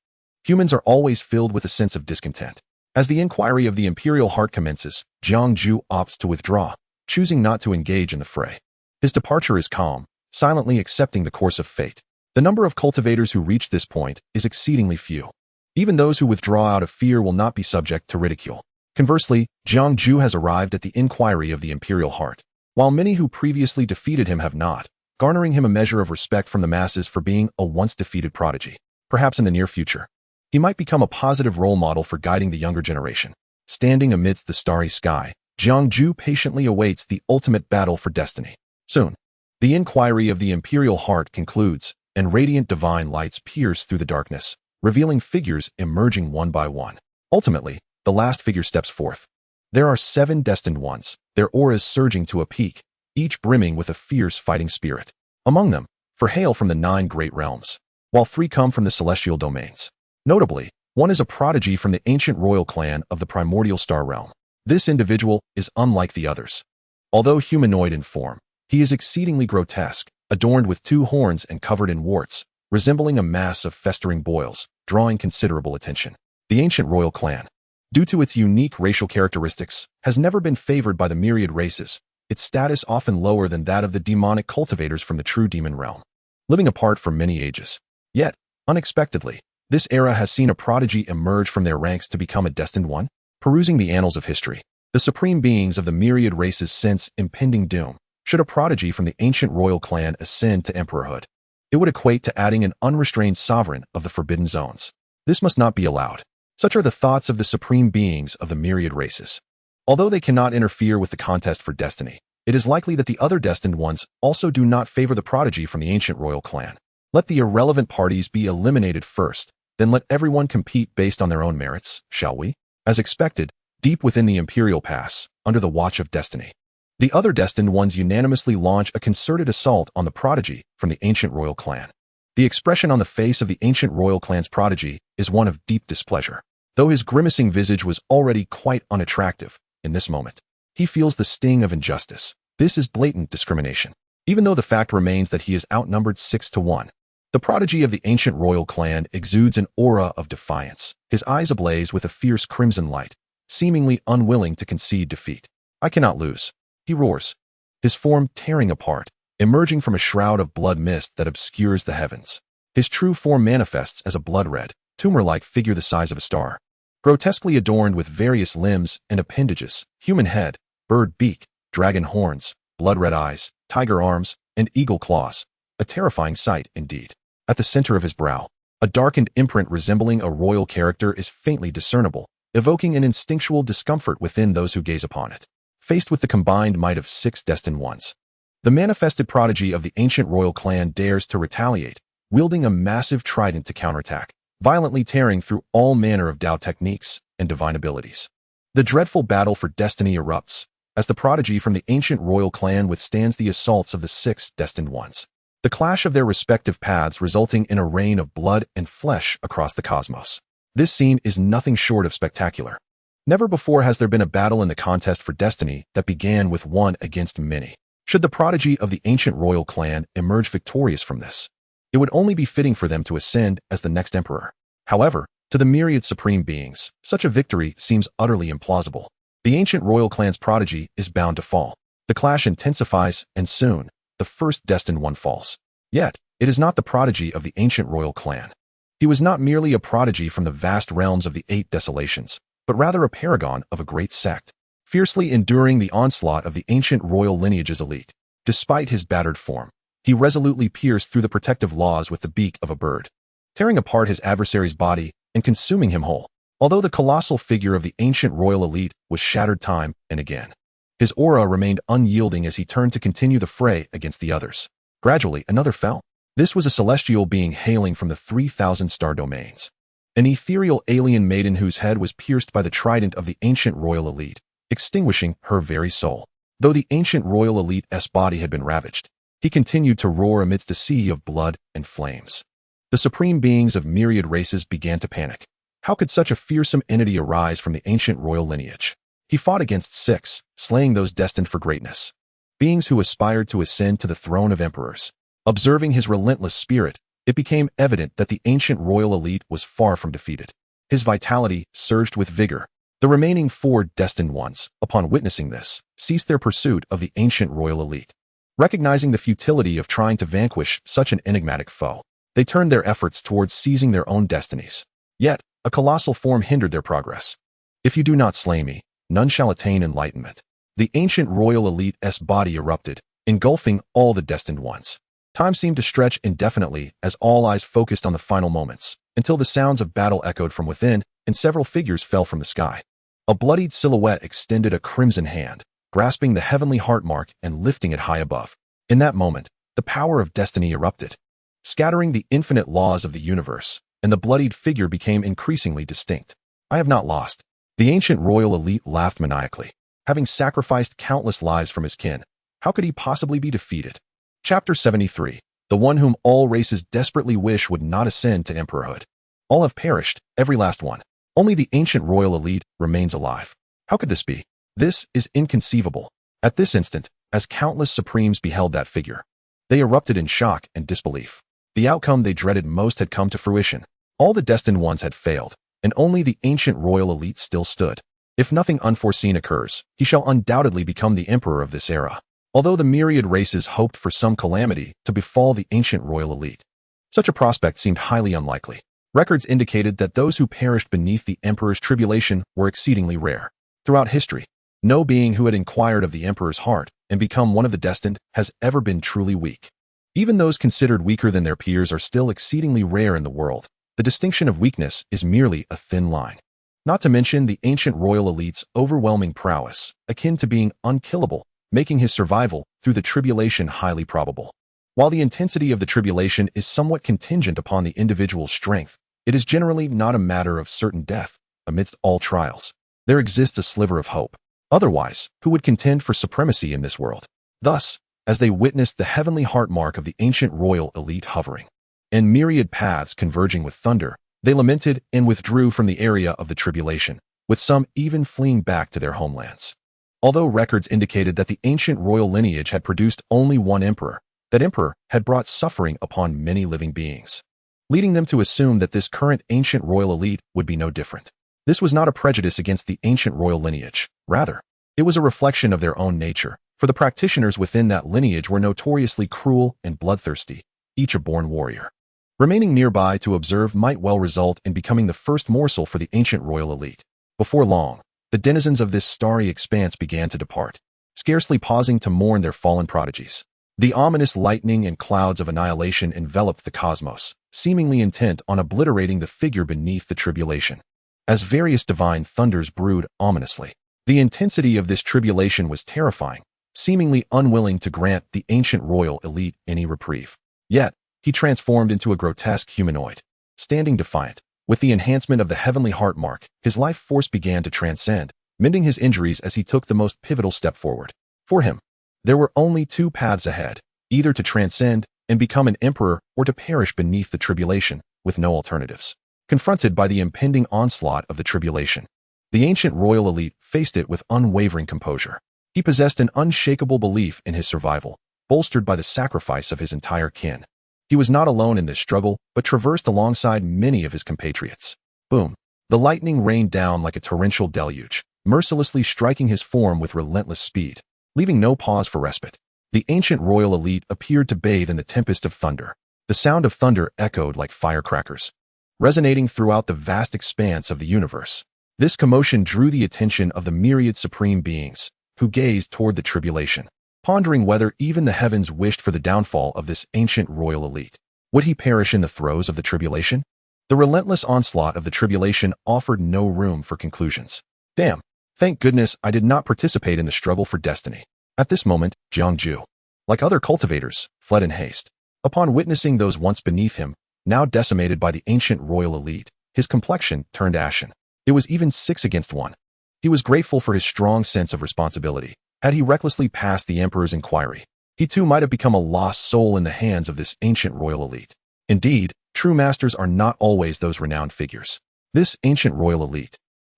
Humans are always filled with a sense of discontent. As the inquiry of the Imperial Heart commences, Jiang Mu opts to withdraw, choosing not to engage in the fray. His departure is calm, silently accepting the course of fate. The number of cultivators who reach this point is exceedingly few. Even those who withdraw out of fear will not be subject to ridicule. Conversely, Jiang Mu has arrived at the inquiry of the Imperial Heart, while many who previously defeated him have not, garnering him a measure of respect from the masses for being a once-defeated prodigy. Perhaps in the near future, he might become a positive role model for guiding the younger generation. Standing amidst the starry sky, Jiang Mu patiently awaits the ultimate battle for destiny. Soon, the inquiry of the Imperial Heart concludes, and radiant divine lights pierce through the darkness, revealing figures emerging one by one. Ultimately, the last figure steps forth. There are 7 destined ones, their auras surging to a peak, each brimming with a fierce fighting spirit. Among them, 4 hail from the 9 great realms, while 3 come from the celestial domains. Notably, one is a prodigy from the ancient royal clan of the primordial star realm. This individual is unlike the others. Although humanoid in form, he is exceedingly grotesque, adorned with 2 horns and covered in warts, resembling a mass of festering boils, drawing considerable attention. The ancient royal clan, due to its unique racial characteristics, has never been favored by the myriad races, its status often lower than that of the demonic cultivators from the true demon realm, living apart for many ages. Yet, unexpectedly, this era has seen a prodigy emerge from their ranks to become a destined one. Perusing the annals of history, the supreme beings of the myriad races sense impending doom. Should a prodigy from the ancient royal clan ascend to emperorhood, it would equate to adding an unrestrained sovereign of the forbidden zones. This must not be allowed. Such are the thoughts of the supreme beings of the myriad races. Although they cannot interfere with the contest for destiny, it is likely that the other destined ones also do not favor the prodigy from the ancient royal clan. Let the irrelevant parties be eliminated first, then let everyone compete based on their own merits, shall we? As expected, deep within the Imperial Pass, under the watch of destiny, the other destined ones unanimously launch a concerted assault on the prodigy from the ancient royal clan. The expression on the face of the ancient royal clan's prodigy is one of deep displeasure. Though his grimacing visage was already quite unattractive, in this moment, he feels the sting of injustice. This is blatant discrimination, even though the fact remains that he is outnumbered 6-1. The prodigy of the ancient royal clan exudes an aura of defiance, his eyes ablaze with a fierce crimson light, seemingly unwilling to concede defeat. I cannot lose, he roars, his form tearing apart, emerging from a shroud of blood mist that obscures the heavens. His true form manifests as a blood-red, tumor-like figure the size of a star, grotesquely adorned with various limbs and appendages, human head, bird beak, dragon horns, blood-red eyes, tiger arms, and eagle claws. A terrifying sight indeed. At the center of his brow, a darkened imprint resembling a royal character is faintly discernible, evoking an instinctual discomfort within those who gaze upon it. Faced with the combined might of 6 destined ones, the manifested prodigy of the ancient royal clan dares to retaliate, wielding a massive trident to counterattack, violently tearing through all manner of Dao techniques and divine abilities. The dreadful battle for destiny erupts, as the prodigy from the ancient royal clan withstands the assaults of the 6 destined ones. The clash of their respective paths resulting in a rain of blood and flesh across the cosmos. This scene is nothing short of spectacular. Never before has there been a battle in the contest for destiny that began with one against many. Should the prodigy of the ancient royal clan emerge victorious from this, It would only be fitting for them to ascend as the next emperor. However, to the myriad supreme beings, such a victory seems utterly implausible. The ancient royal clan's prodigy is bound to fall. The clash intensifies, and soon, the first destined one falls. Yet, it is not the prodigy of the ancient royal clan. He was not merely a prodigy from the vast realms of the Eight Desolations, but rather a paragon of a great sect, fiercely enduring the onslaught of the ancient royal lineage's elite. Despite his battered form, he resolutely pierced through the protective laws with the beak of a bird, tearing apart his adversary's body and consuming him whole. Although the colossal figure of the ancient royal elite was shattered time and again, his aura remained unyielding as he turned to continue the fray against the others. Gradually, another fell. This was a celestial being hailing from the 3,000 star domains. An ethereal alien maiden whose head was pierced by the trident of the ancient royal elite, extinguishing her very soul. Though the ancient royal elite's body had been ravaged, he continued to roar amidst a sea of blood and flames. The supreme beings of myriad races began to panic. How could such a fearsome entity arise from the ancient royal lineage? He fought against six, slaying those destined for greatness. Beings who aspired to ascend to the throne of emperors. Observing his relentless spirit, it became evident that the ancient royal elite was far from defeated. His vitality surged with vigor. The remaining four destined ones, upon witnessing this, ceased their pursuit of the ancient royal elite. Recognizing the futility of trying to vanquish such an enigmatic foe, they turned their efforts towards seizing their own destinies. Yet, a colossal form hindered their progress. If you do not slay me, none shall attain enlightenment. The ancient royal elite's body erupted, engulfing all the destined ones. Time seemed to stretch indefinitely as all eyes focused on the final moments, until the sounds of battle echoed from within and several figures fell from the sky. A bloodied silhouette extended a crimson hand, grasping the heavenly heart mark and lifting it high above. In that moment, the power of destiny erupted, scattering the infinite laws of the universe, and the bloodied figure became increasingly distinct. I have not lost. The ancient royal elite laughed maniacally. Having sacrificed countless lives from his kin, how could he possibly be defeated? Chapter 73. The one whom all races desperately wish would not ascend to emperorhood. All have perished, every last one. Only the ancient royal elite remains alive. How could this be? This is inconceivable. At this instant, as countless supremes beheld that figure, they erupted in shock and disbelief. The outcome they dreaded most had come to fruition. All the destined ones had failed, and only the ancient royal elite still stood. If nothing unforeseen occurs, he shall undoubtedly become the emperor of this era. Although the myriad races hoped for some calamity to befall the ancient royal elite, such a prospect seemed highly unlikely. Records indicated that those who perished beneath the emperor's tribulation were exceedingly rare. Throughout history, no being who had inquired of the emperor's heart and become one of the destined has ever been truly weak. Even those considered weaker than their peers are still exceedingly rare in the world. The distinction of weakness is merely a thin line. Not to mention the ancient royal elite's overwhelming prowess, akin to being unkillable, making his survival through the tribulation highly probable. While the intensity of the tribulation is somewhat contingent upon the individual's strength, it is generally not a matter of certain death. Amidst all trials, there exists a sliver of hope. Otherwise, who would contend for supremacy in this world? Thus, as they witnessed the heavenly heart mark of the ancient royal elite hovering, and myriad paths converging with thunder, they lamented and withdrew from the area of the tribulation, with some even fleeing back to their homelands. Although records indicated that the ancient royal lineage had produced only one emperor, that emperor had brought suffering upon many living beings, leading them to assume that this current ancient royal elite would be no different. This was not a prejudice against the ancient royal lineage. Rather, it was a reflection of their own nature, for the practitioners within that lineage were notoriously cruel and bloodthirsty, each a born warrior. Remaining nearby to observe might well result in becoming the first morsel for the ancient royal elite. Before long, the denizens of this starry expanse began to depart, scarcely pausing to mourn their fallen prodigies. The ominous lightning and clouds of annihilation enveloped the cosmos, seemingly intent on obliterating the figure beneath the tribulation. As various divine thunders brewed ominously, the intensity of this tribulation was terrifying, seemingly unwilling to grant the ancient royal elite any reprieve. Yet, he transformed into a grotesque humanoid. Standing defiant, with the enhancement of the heavenly heart mark, his life force began to transcend, mending his injuries as he took the most pivotal step forward. For him, there were only two paths ahead, either to transcend and become an emperor or to perish beneath the tribulation, with no alternatives. Confronted by the impending onslaught of the tribulation, the ancient royal elite faced it with unwavering composure. He possessed an unshakable belief in his survival, bolstered by the sacrifice of his entire kin. He was not alone in this struggle, but traversed alongside many of his compatriots. Boom. The lightning rained down like a torrential deluge, mercilessly striking his form with relentless speed, leaving no pause for respite. The ancient royal elite appeared to bathe in the tempest of thunder. The sound of thunder echoed like firecrackers, resonating throughout the vast expanse of the universe. This commotion drew the attention of the myriad supreme beings, who gazed toward the tribulation, pondering whether even the heavens wished for the downfall of this ancient royal elite. Would he perish in the throes of the tribulation? The relentless onslaught of the tribulation offered no room for conclusions. Damn. Thank goodness I did not participate in the struggle for destiny. At this moment, Jiang Mu, like other cultivators, fled in haste. Upon witnessing those once beneath him, now decimated by the ancient royal elite, his complexion turned ashen. It was even 6 against 1. He was grateful for his strong sense of responsibility. Had he recklessly passed the emperor's inquiry, he too might have become a lost soul in the hands of this ancient royal elite. Indeed, true masters are not always those renowned figures. This ancient royal elite,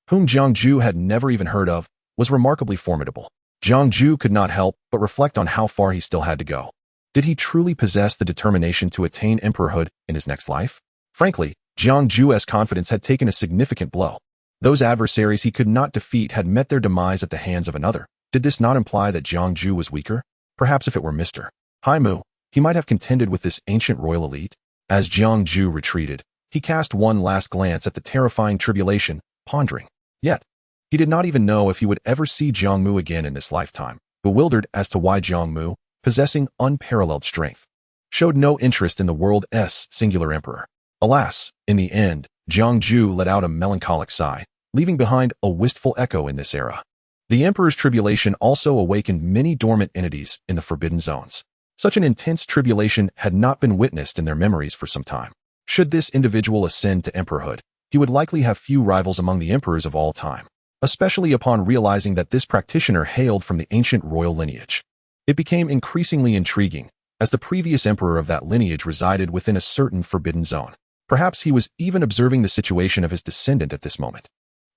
whom Jiang Mu had never even heard of, was remarkably formidable. Jiang Mu could not help but reflect on how far he still had to go. Did he truly possess the determination to attain emperorhood in his next life? Frankly, Jiang Mu's confidence had taken a significant blow. Those adversaries he could not defeat had met their demise at the hands of another. Did this not imply that Jiang Mu was weaker? Perhaps if it were Mr. Mu, he might have contended with this ancient royal elite. As Jiang Mu retreated, he cast one last glance at the terrifying tribulation, pondering. Yet, he did not even know if he would ever see Jiang Mu again in this lifetime, bewildered as to why Jiang Mu, possessing unparalleled strength, showed no interest in the world's singular emperor. Alas, in the end, Jiang Mu let out a melancholic sigh, leaving behind a wistful echo in this era. The emperor's tribulation also awakened many dormant entities in the forbidden zones. Such an intense tribulation had not been witnessed in their memories for some time. Should this individual ascend to emperorhood, he would likely have few rivals among the emperors of all time, especially upon realizing that this practitioner hailed from the ancient royal lineage. It became increasingly intriguing, as the previous emperor of that lineage resided within a certain forbidden zone. Perhaps he was even observing the situation of his descendant at this moment.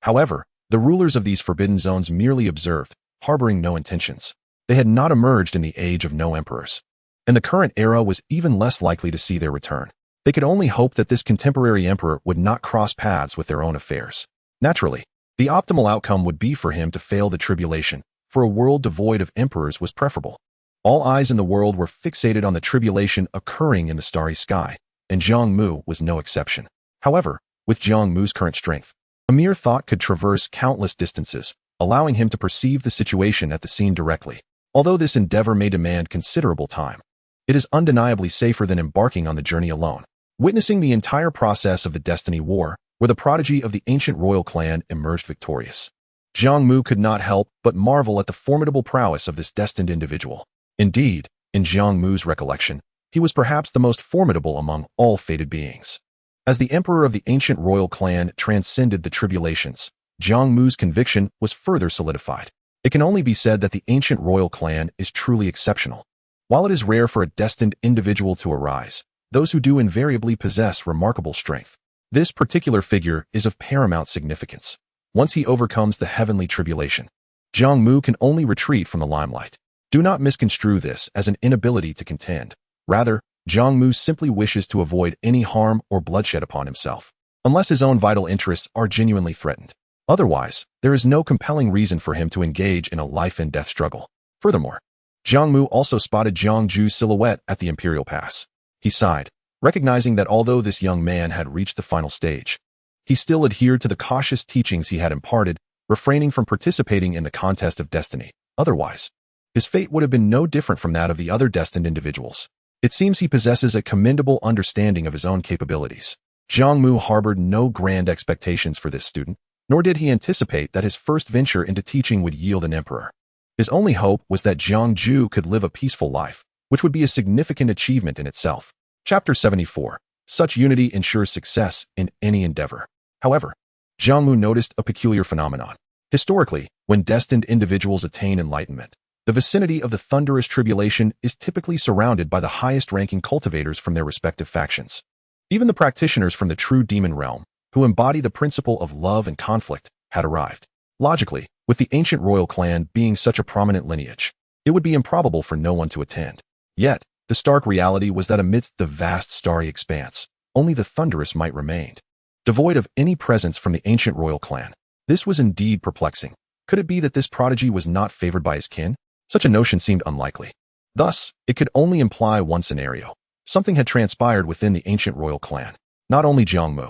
However, the rulers of these forbidden zones merely observed, harboring no intentions. They had not emerged in the age of no emperors, and the current era was even less likely to see their return. They could only hope that this contemporary emperor would not cross paths with their own affairs. Naturally, the optimal outcome would be for him to fail the tribulation, for a world devoid of emperors was preferable. All eyes in the world were fixated on the tribulation occurring in the starry sky, and Jiang Mu was no exception. However, with Jiang Mu's current strength, a mere thought could traverse countless distances, allowing him to perceive the situation at the scene directly. Although this endeavor may demand considerable time, it is undeniably safer than embarking on the journey alone. Witnessing the entire process of the Destiny War, where the prodigy of the ancient royal clan emerged victorious, Jiang Mu could not help but marvel at the formidable prowess of this destined individual. Indeed, in Jiang Mu's recollection, he was perhaps the most formidable among all fated beings. As the emperor of the ancient royal clan transcended the tribulations, Jiang Mu's conviction was further solidified. It can only be said that the ancient royal clan is truly exceptional. While it is rare for a destined individual to arise, those who do invariably possess remarkable strength. This particular figure is of paramount significance. Once he overcomes the heavenly tribulation, Jiang Mu can only retreat from the limelight. Do not misconstrue this as an inability to contend. Rather, Jiang Mu simply wishes to avoid any harm or bloodshed upon himself, unless his own vital interests are genuinely threatened. Otherwise, there is no compelling reason for him to engage in a life-and-death struggle. Furthermore, Jiang Mu also spotted Jiang Mu's silhouette at the Imperial Pass. He sighed, recognizing that although this young man had reached the final stage, he still adhered to the cautious teachings he had imparted, refraining from participating in the contest of destiny. Otherwise, his fate would have been no different from that of the other destined individuals. It seems he possesses a commendable understanding of his own capabilities. Jiang Mu harbored no grand expectations for this student, nor did he anticipate that his first venture into teaching would yield an emperor. His only hope was that Jiang Mu could live a peaceful life, which would be a significant achievement in itself. Chapter 74. Such unity ensures success in any endeavor. However, Jiang Mu noticed a peculiar phenomenon. Historically, when destined individuals attain enlightenment, the vicinity of the thunderous tribulation is typically surrounded by the highest-ranking cultivators from their respective factions. Even the practitioners from the true demon realm, who embody the principle of love and conflict, had arrived. Logically, with the ancient royal clan being such a prominent lineage, it would be improbable for no one to attend. Yet, The stark reality was that amidst the vast starry expanse, only the thunderous might remained, devoid of any presence from the ancient royal clan. This was indeed perplexing. Could it be that this prodigy was not favored by his kin? Such a notion seemed unlikely. Thus, it could only imply one scenario. Something had transpired within the ancient royal clan. Not only Jiang Mu,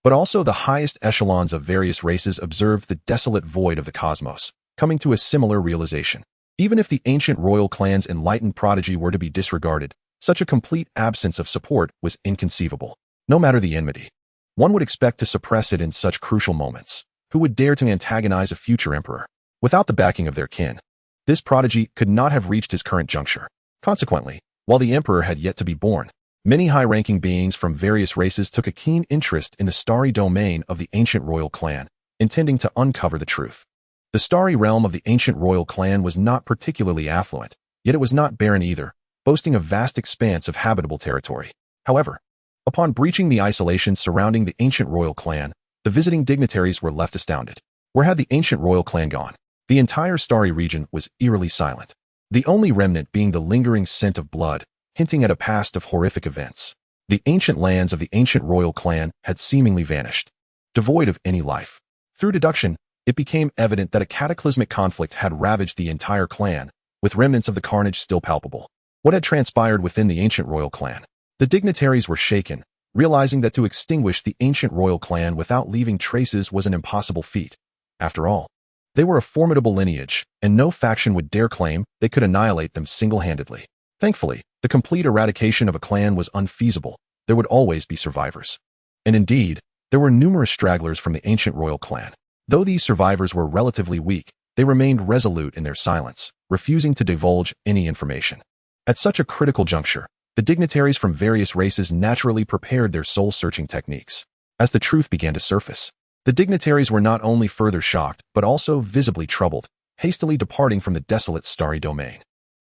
but also the highest echelons of various races observed the desolate void of the cosmos, coming to a similar realization. Even if the ancient royal clan's enlightened prodigy were to be disregarded, such a complete absence of support was inconceivable. No matter the enmity, one would expect to suppress it in such crucial moments. Who would dare to antagonize a future emperor? Without the backing of their kin, this prodigy could not have reached his current juncture. Consequently, while the emperor had yet to be born, many high-ranking beings from various races took a keen interest in the starry domain of the ancient royal clan, intending to uncover the truth. The starry realm of the ancient royal clan was not particularly affluent, yet it was not barren either, boasting a vast expanse of habitable territory. However, upon breaching the isolation surrounding the ancient royal clan, the visiting dignitaries were left astounded. Where had the ancient royal clan gone? The entire starry region was eerily silent, the only remnant being the lingering scent of blood, hinting at a past of horrific events. The ancient lands of the ancient royal clan had seemingly vanished, devoid of any life. Through deduction, it became evident that a cataclysmic conflict had ravaged the entire clan, with remnants of the carnage still palpable. What had transpired within the ancient royal clan? The dignitaries were shaken, realizing that to extinguish the ancient royal clan without leaving traces was an impossible feat. After all, they were a formidable lineage, and no faction would dare claim they could annihilate them single-handedly. Thankfully, the complete eradication of a clan was unfeasible. There would always be survivors. And indeed, there were numerous stragglers from the ancient royal clan. Though these survivors were relatively weak, they remained resolute in their silence, refusing to divulge any information. At such a critical juncture, the dignitaries from various races naturally prepared their soul-searching techniques. As the truth began to surface, the dignitaries were not only further shocked, but also visibly troubled, hastily departing from the desolate starry domain.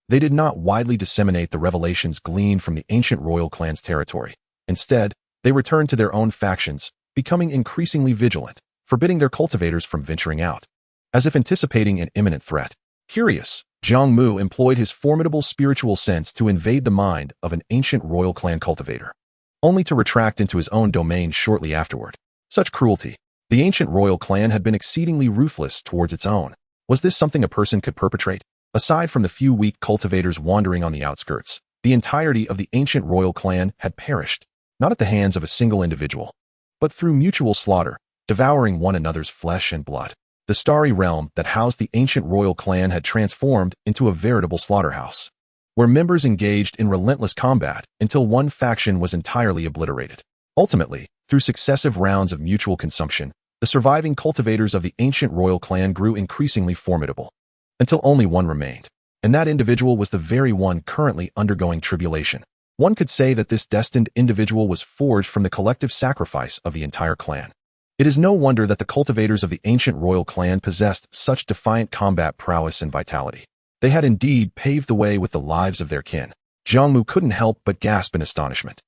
They did not widely disseminate the revelations gleaned from the ancient royal clan's territory. Instead, they returned to their own factions, becoming increasingly vigilant, forbidding their cultivators from venturing out. As if anticipating an imminent threat, curious, Jiang Mu employed his formidable spiritual sense to invade the mind of an ancient royal clan cultivator, only to retract into his own domain shortly afterward. Such cruelty. The ancient royal clan had been exceedingly ruthless towards its own. Was this something a person could perpetrate? Aside from the few weak cultivators wandering on the outskirts, the entirety of the ancient royal clan had perished, not at the hands of a single individual, but through mutual slaughter, devouring one another's flesh and blood. The starry realm that housed the ancient royal clan had transformed into a veritable slaughterhouse, where members engaged in relentless combat until one faction was entirely obliterated. Ultimately, through successive rounds of mutual consumption, the surviving cultivators of the ancient royal clan grew increasingly formidable, until only one remained, and that individual was the very one currently undergoing tribulation. One could say that this destined individual was forged from the collective sacrifice of the entire clan. It is no wonder that the cultivators of the ancient royal clan possessed such defiant combat prowess and vitality. They had indeed paved the way with the lives of their kin. Jiang Mu couldn't help but gasp in astonishment.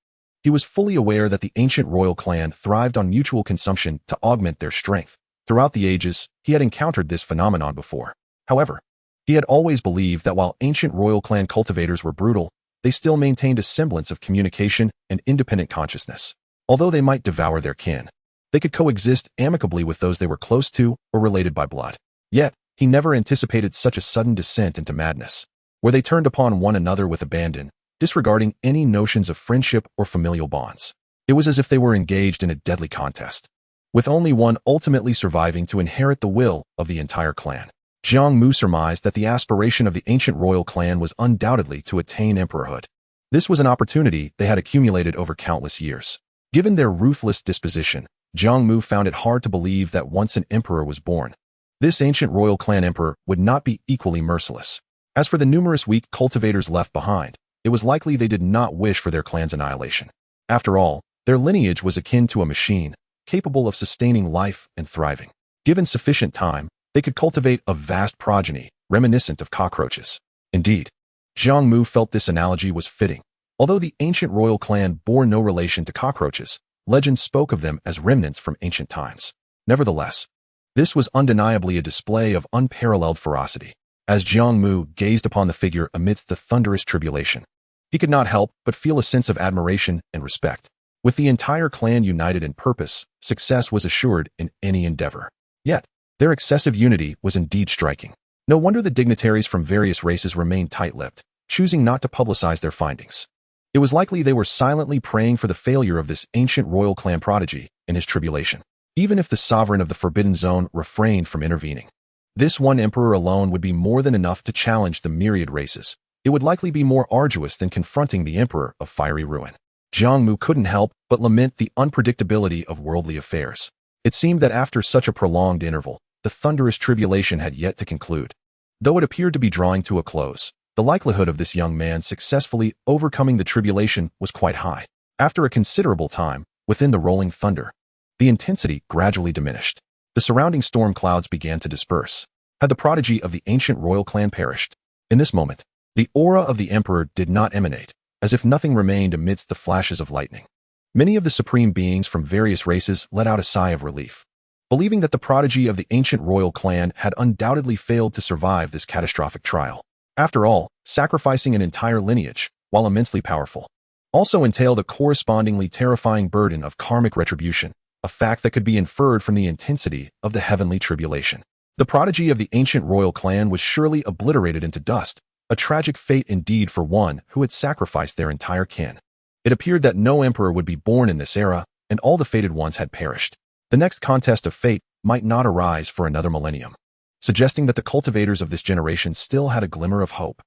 He was fully aware that the ancient royal clan thrived on mutual consumption to augment their strength. Throughout the ages, he had encountered this phenomenon before. However, he had always believed that while ancient royal clan cultivators were brutal, they still maintained a semblance of communication and independent consciousness. Although they might devour their kin, they could coexist amicably with those they were close to or related by blood. Yet, he never anticipated such a sudden descent into madness, where they turned upon one another with abandon, disregarding any notions of friendship or familial bonds. It was as if they were engaged in a deadly contest, with only one ultimately surviving to inherit the will of the entire clan. Jiang Mu surmised that the aspiration of the ancient royal clan was undoubtedly to attain emperorhood. This was an opportunity they had accumulated over countless years. Given their ruthless disposition, Jiang Mu found it hard to believe that once an emperor was born, this ancient royal clan emperor would not be equally merciless. As for the numerous weak cultivators left behind, it was likely they did not wish for their clan's annihilation. After all, their lineage was akin to a machine, capable of sustaining life and thriving. Given sufficient time, they could cultivate a vast progeny, reminiscent of cockroaches. Indeed, Jiang Mu felt this analogy was fitting. Although the ancient royal clan bore no relation to cockroaches, legends spoke of them as remnants from ancient times. Nevertheless, this was undeniably a display of unparalleled ferocity. As Jiang Mu gazed upon the figure amidst the thunderous tribulation, He could not help but feel a sense of admiration and respect. With the entire clan united in purpose, success was assured in any endeavor. Yet, their excessive unity was indeed striking. No wonder the dignitaries from various races remained tight-lipped, choosing not to publicize their findings. It was likely they were silently praying for the failure of this ancient royal clan prodigy in his tribulation, even if the sovereign of the Forbidden Zone refrained from intervening. This one emperor alone would be more than enough to challenge the myriad races. It would likely be more arduous than confronting the emperor of fiery ruin. Jiang Mu couldn't help but lament the unpredictability of worldly affairs. It seemed that after such a prolonged interval, the thunderous tribulation had yet to conclude. Though it appeared to be drawing to a close, the likelihood of this young man successfully overcoming the tribulation was quite high. After a considerable time, within the rolling thunder, the intensity gradually diminished. The surrounding storm clouds began to disperse. Had the prodigy of the ancient royal clan perished? In this moment, the aura of the emperor did not emanate, as if nothing remained amidst the flashes of lightning. Many of the supreme beings from various races let out a sigh of relief, believing that the prodigy of the ancient royal clan had undoubtedly failed to survive this catastrophic trial. After all, sacrificing an entire lineage, while immensely powerful, also entailed a correspondingly terrifying burden of karmic retribution, a fact that could be inferred from the intensity of the heavenly tribulation. The prodigy of the ancient royal clan was surely obliterated into dust, a tragic fate indeed for one who had sacrificed their entire kin. It appeared that no emperor would be born in this era, and all the fated ones had perished. The next contest of fate might not arise for another millennium, suggesting that the cultivators of this generation still had a glimmer of hope.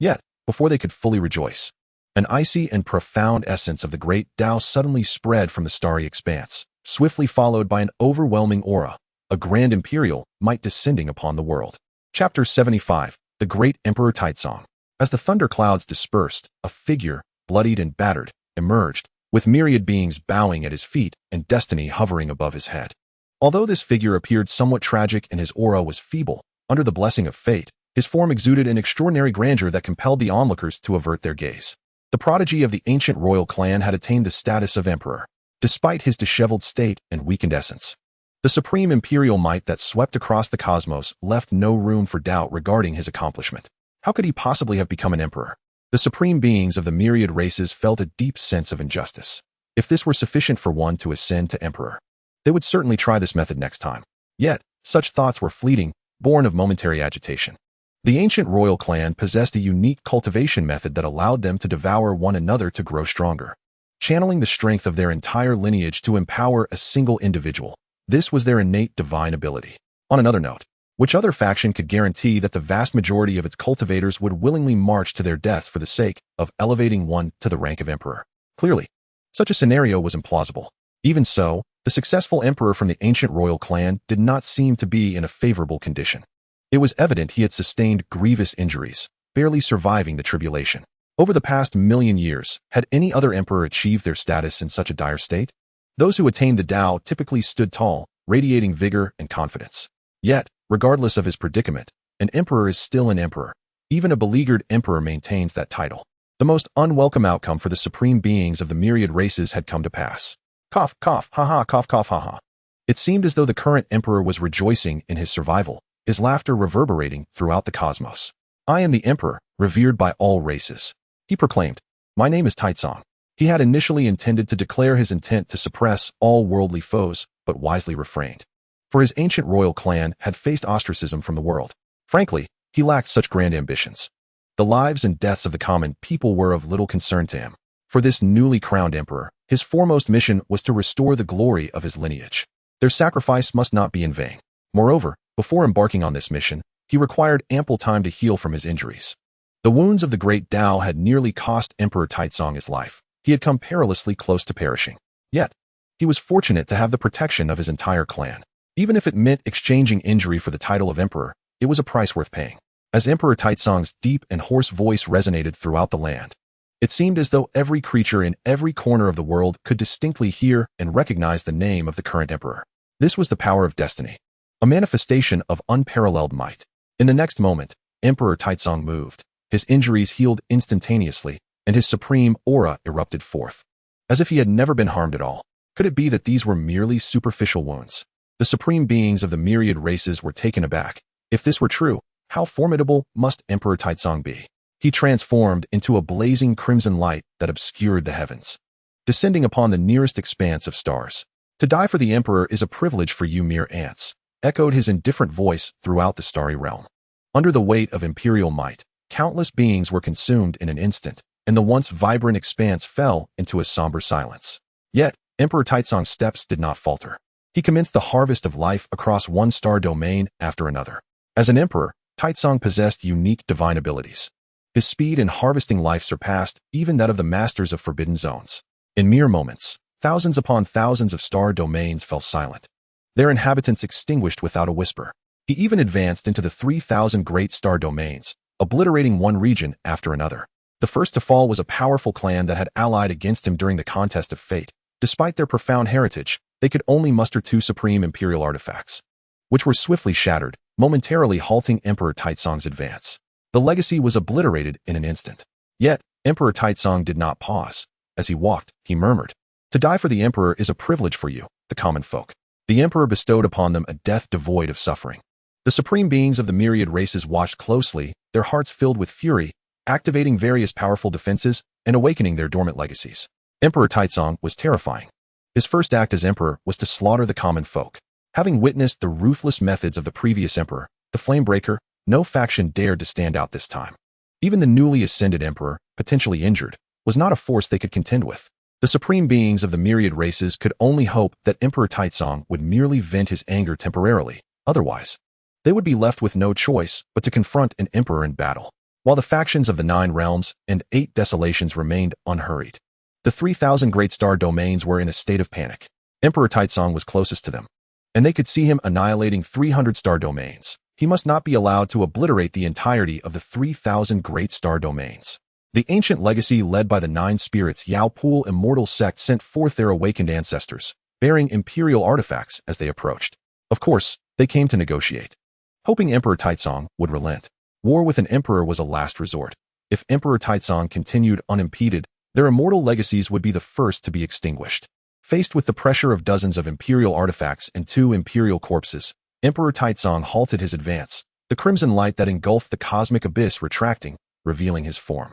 Yet, before they could fully rejoice, an icy and profound essence of the great Tao suddenly spread from the starry expanse, swiftly followed by an overwhelming aura, a grand imperial might descending upon the world. Chapter 75. The Great Emperor Taizong. As the thunder clouds dispersed, a figure, bloodied and battered, emerged, with myriad beings bowing at his feet and destiny hovering above his head. Although this figure appeared somewhat tragic and his aura was feeble, under the blessing of fate, his form exuded an extraordinary grandeur that compelled the onlookers to avert their gaze. The prodigy of the ancient royal clan had attained the status of emperor, despite his disheveled state and weakened essence. The supreme imperial might that swept across the cosmos left no room for doubt regarding his accomplishment. How could he possibly have become an emperor? The supreme beings of the myriad races felt a deep sense of injustice. If this were sufficient for one to ascend to emperor, they would certainly try this method next time. Yet, such thoughts were fleeting, born of momentary agitation. The ancient royal clan possessed a unique cultivation method that allowed them to devour one another to grow stronger, channeling the strength of their entire lineage to empower a single individual. This was their innate divine ability. On another note, which other faction could guarantee that the vast majority of its cultivators would willingly march to their deaths for the sake of elevating one to the rank of emperor? Clearly, such a scenario was implausible. Even so, the successful emperor from the ancient royal clan did not seem to be in a favorable condition. It was evident he had sustained grievous injuries, barely surviving the tribulation. Over the past 1,000,000 years, had any other emperor achieved their status in such a dire state? Those who attained the Tao typically stood tall, radiating vigor and confidence. Yet, regardless of his predicament, an emperor is still an emperor. Even a beleaguered emperor maintains that title. The most unwelcome outcome for the supreme beings of the myriad races had come to pass. Cough, cough, ha-ha, cough, cough, ha-ha. It seemed as though the current emperor was rejoicing in his survival, his laughter reverberating throughout the cosmos. I am the emperor, revered by all races, he proclaimed. My name is Taizong. He had initially intended to declare his intent to suppress all worldly foes, but wisely refrained. For his ancient royal clan had faced ostracism from the world. Frankly, he lacked such grand ambitions. The lives and deaths of the common people were of little concern to him. For this newly crowned emperor, his foremost mission was to restore the glory of his lineage. Their sacrifice must not be in vain. Moreover, before embarking on this mission, he required ample time to heal from his injuries. The wounds of the great Tao had nearly cost Emperor Taizong his life. He had come perilously close to perishing. Yet, he was fortunate to have the protection of his entire clan. Even if it meant exchanging injury for the title of emperor, it was a price worth paying. As Emperor Taizong's deep and hoarse voice resonated throughout the land, it seemed as though every creature in every corner of the world could distinctly hear and recognize the name of the current emperor. This was the power of destiny, a manifestation of unparalleled might. In the next moment, Emperor Taizong moved. His injuries healed instantaneously, and his supreme aura erupted forth, as if he had never been harmed at all. Could it be that these were merely superficial wounds? The supreme beings of the myriad races were taken aback. If this were true, how formidable must Emperor Taizong be? he transformed into a blazing crimson light that obscured the heavens, descending upon the nearest expanse of stars. "To die for the Emperor is a privilege for you mere ants," echoed his indifferent voice throughout the starry realm. Under the weight of imperial might, countless beings were consumed in an instant, and the once vibrant expanse fell into a somber silence. Yet, Emperor Taizong's steps did not falter. He commenced the harvest of life across one star domain after another. As an emperor, Taizong possessed unique divine abilities. His speed in harvesting life surpassed even that of the masters of forbidden zones. In mere moments, thousands upon thousands of star domains fell silent, their inhabitants extinguished without a whisper. He even advanced into the 3,000 great star domains, obliterating one region after another. The first to fall was a powerful clan that had allied against him during the contest of fate. Despite their profound heritage, they could only muster 2 supreme imperial artifacts, which were swiftly shattered, momentarily halting Emperor Taizong's advance. The legacy was obliterated in an instant. Yet, Emperor Taizong did not pause. As he walked, he murmured, "To die for the Emperor is a privilege for you, the common folk." The Emperor bestowed upon them a death devoid of suffering. The supreme beings of the myriad races watched closely, their hearts filled with fury, activating various powerful defenses and awakening their dormant legacies. Emperor Taizong was terrifying. His first act as emperor was to slaughter the common folk. Having witnessed the ruthless methods of the previous emperor, the Flamebreaker, no faction dared to stand out this time. Even the newly ascended emperor, potentially injured, was not a force they could contend with. The supreme beings of the myriad races could only hope that Emperor Taizong would merely vent his anger temporarily. Otherwise, they would be left with no choice but to confront an emperor in battle. While the factions of the 9 realms and 8 desolations remained unhurried, the 3,000 great star domains were in a state of panic. Emperor Taizong was closest to them, and they could see him annihilating 300 star domains. He must not be allowed to obliterate the entirety of the 3,000 great star domains. The ancient legacy led by the 9 spirits Yao Pool immortal sect sent forth their awakened ancestors, bearing imperial artifacts as they approached. Of course, they came to negotiate, hoping Emperor Taizong would relent. War with an emperor was a last resort. If Emperor Taizong continued unimpeded, their immortal legacies would be the first to be extinguished. Faced with the pressure of dozens of imperial artifacts and 2 imperial corpses, Emperor Taizong halted his advance, the crimson light that engulfed the cosmic abyss retracting, revealing his form.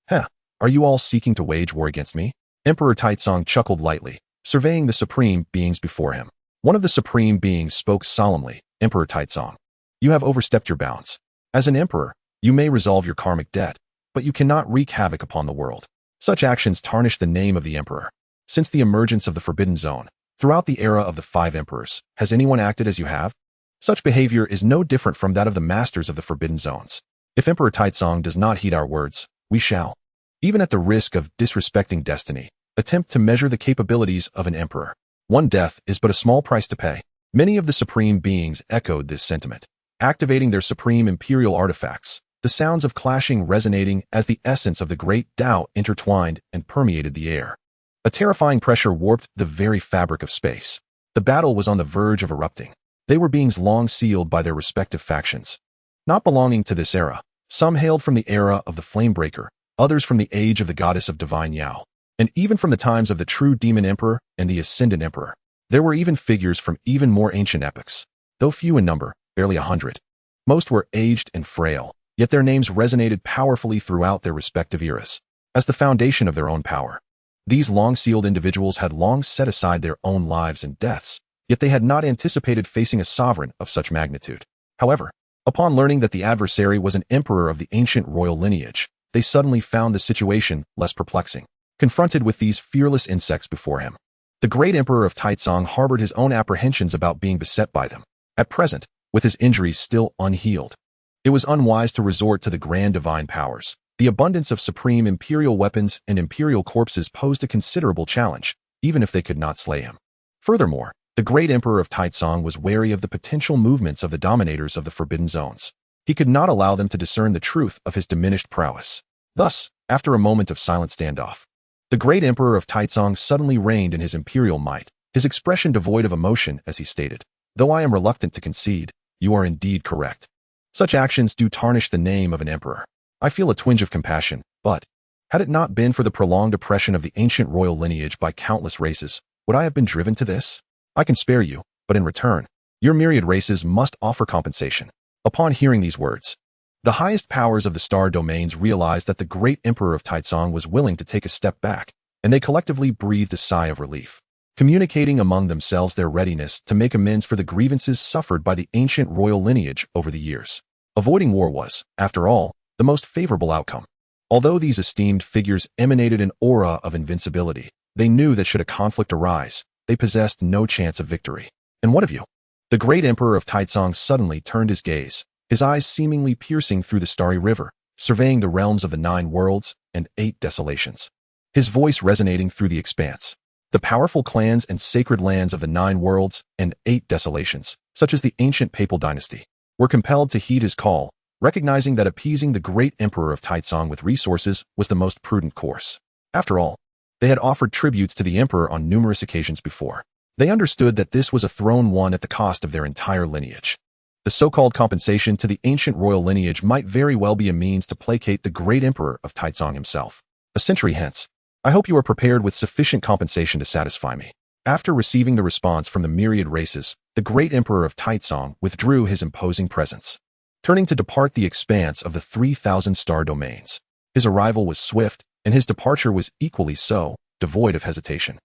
"Heh, are you all seeking to wage war against me?" Emperor Taizong chuckled lightly, surveying the supreme beings before him. One of the supreme beings spoke solemnly, "Emperor Taizong, you have overstepped your bounds. As an emperor, you may resolve your karmic debt, but you cannot wreak havoc upon the world. Such actions tarnish the name of the emperor. Since the emergence of the Forbidden Zone, throughout the era of the 5 emperors, has anyone acted as you have? Such behavior is no different from that of the masters of the Forbidden Zones. If Emperor Taizong does not heed our words, we shall, even at the risk of disrespecting destiny, attempt to measure the capabilities of an emperor. One death is but a small price to pay." Many of the supreme beings echoed this sentiment, activating their supreme imperial artifacts, the sounds of clashing resonating as the essence of the great Tao intertwined and permeated the air. A terrifying pressure warped the very fabric of space. The battle was on the verge of erupting. They were beings long sealed by their respective factions. Not belonging to this era, some hailed from the era of the Flamebreaker, others from the age of the goddess of divine Yao, and even from the times of the true demon emperor and the ascendant emperor. There were even figures from even more ancient epochs, though few in number, barely 100. Most were aged and frail, yet their names resonated powerfully throughout their respective eras, as the foundation of their own power. These long-sealed individuals had long set aside their own lives and deaths, yet they had not anticipated facing a sovereign of such magnitude. However, upon learning that the adversary was an emperor of the ancient royal lineage, they suddenly found the situation less perplexing. Confronted with these fearless insects before him, the great emperor of Taizong harbored his own apprehensions about being beset by them. At present, with his injuries still unhealed, it was unwise to resort to the grand divine powers. The abundance of supreme imperial weapons and imperial corpses posed a considerable challenge, even if they could not slay him. Furthermore, the great emperor of Taizong was wary of the potential movements of the dominators of the Forbidden Zones. He could not allow them to discern the truth of his diminished prowess. Thus, after a moment of silent standoff, the great emperor of Taizong suddenly reigned in his imperial might, his expression devoid of emotion as he stated, "Though I am reluctant to concede, you are indeed correct. Such actions do tarnish the name of an emperor. I feel a twinge of compassion, but had it not been for the prolonged oppression of the ancient royal lineage by countless races, would I have been driven to this? I can spare you, but in return, your myriad races must offer compensation." Upon hearing these words, The highest powers of the star domains realized that the great Emperor of Taizong was willing to take a step back, and they collectively breathed a sigh of relief, communicating among themselves their readiness to make amends for the grievances suffered by the ancient royal lineage over the years. Avoiding war was, after all, the most favorable outcome. Although these esteemed figures emanated an aura of invincibility, they knew that should a conflict arise, they possessed no chance of victory. And what of you? The great Emperor of Taizong suddenly turned his gaze, his eyes seemingly piercing through the starry river, surveying the realms of the 9 worlds and 8 desolations. His voice resonating through the expanse. The powerful clans and sacred lands of the 9 worlds and 8 desolations, such as the ancient papal dynasty, were compelled to heed his call, recognizing that appeasing the great Emperor of Taizong with resources was the most prudent course. After all, they had offered tributes to the emperor on numerous occasions before. They understood that this was a throne won at the cost of their entire lineage. The so-called compensation to the ancient royal lineage might very well be a means to placate the great Emperor of Taizong himself. A century hence, I hope you are prepared with sufficient compensation to satisfy me. After receiving the response from the myriad races, the great Emperor of Taizong withdrew his imposing presence, turning to depart the expanse of the 3,000 star domains. His arrival was swift, and his departure was equally so, devoid of hesitation.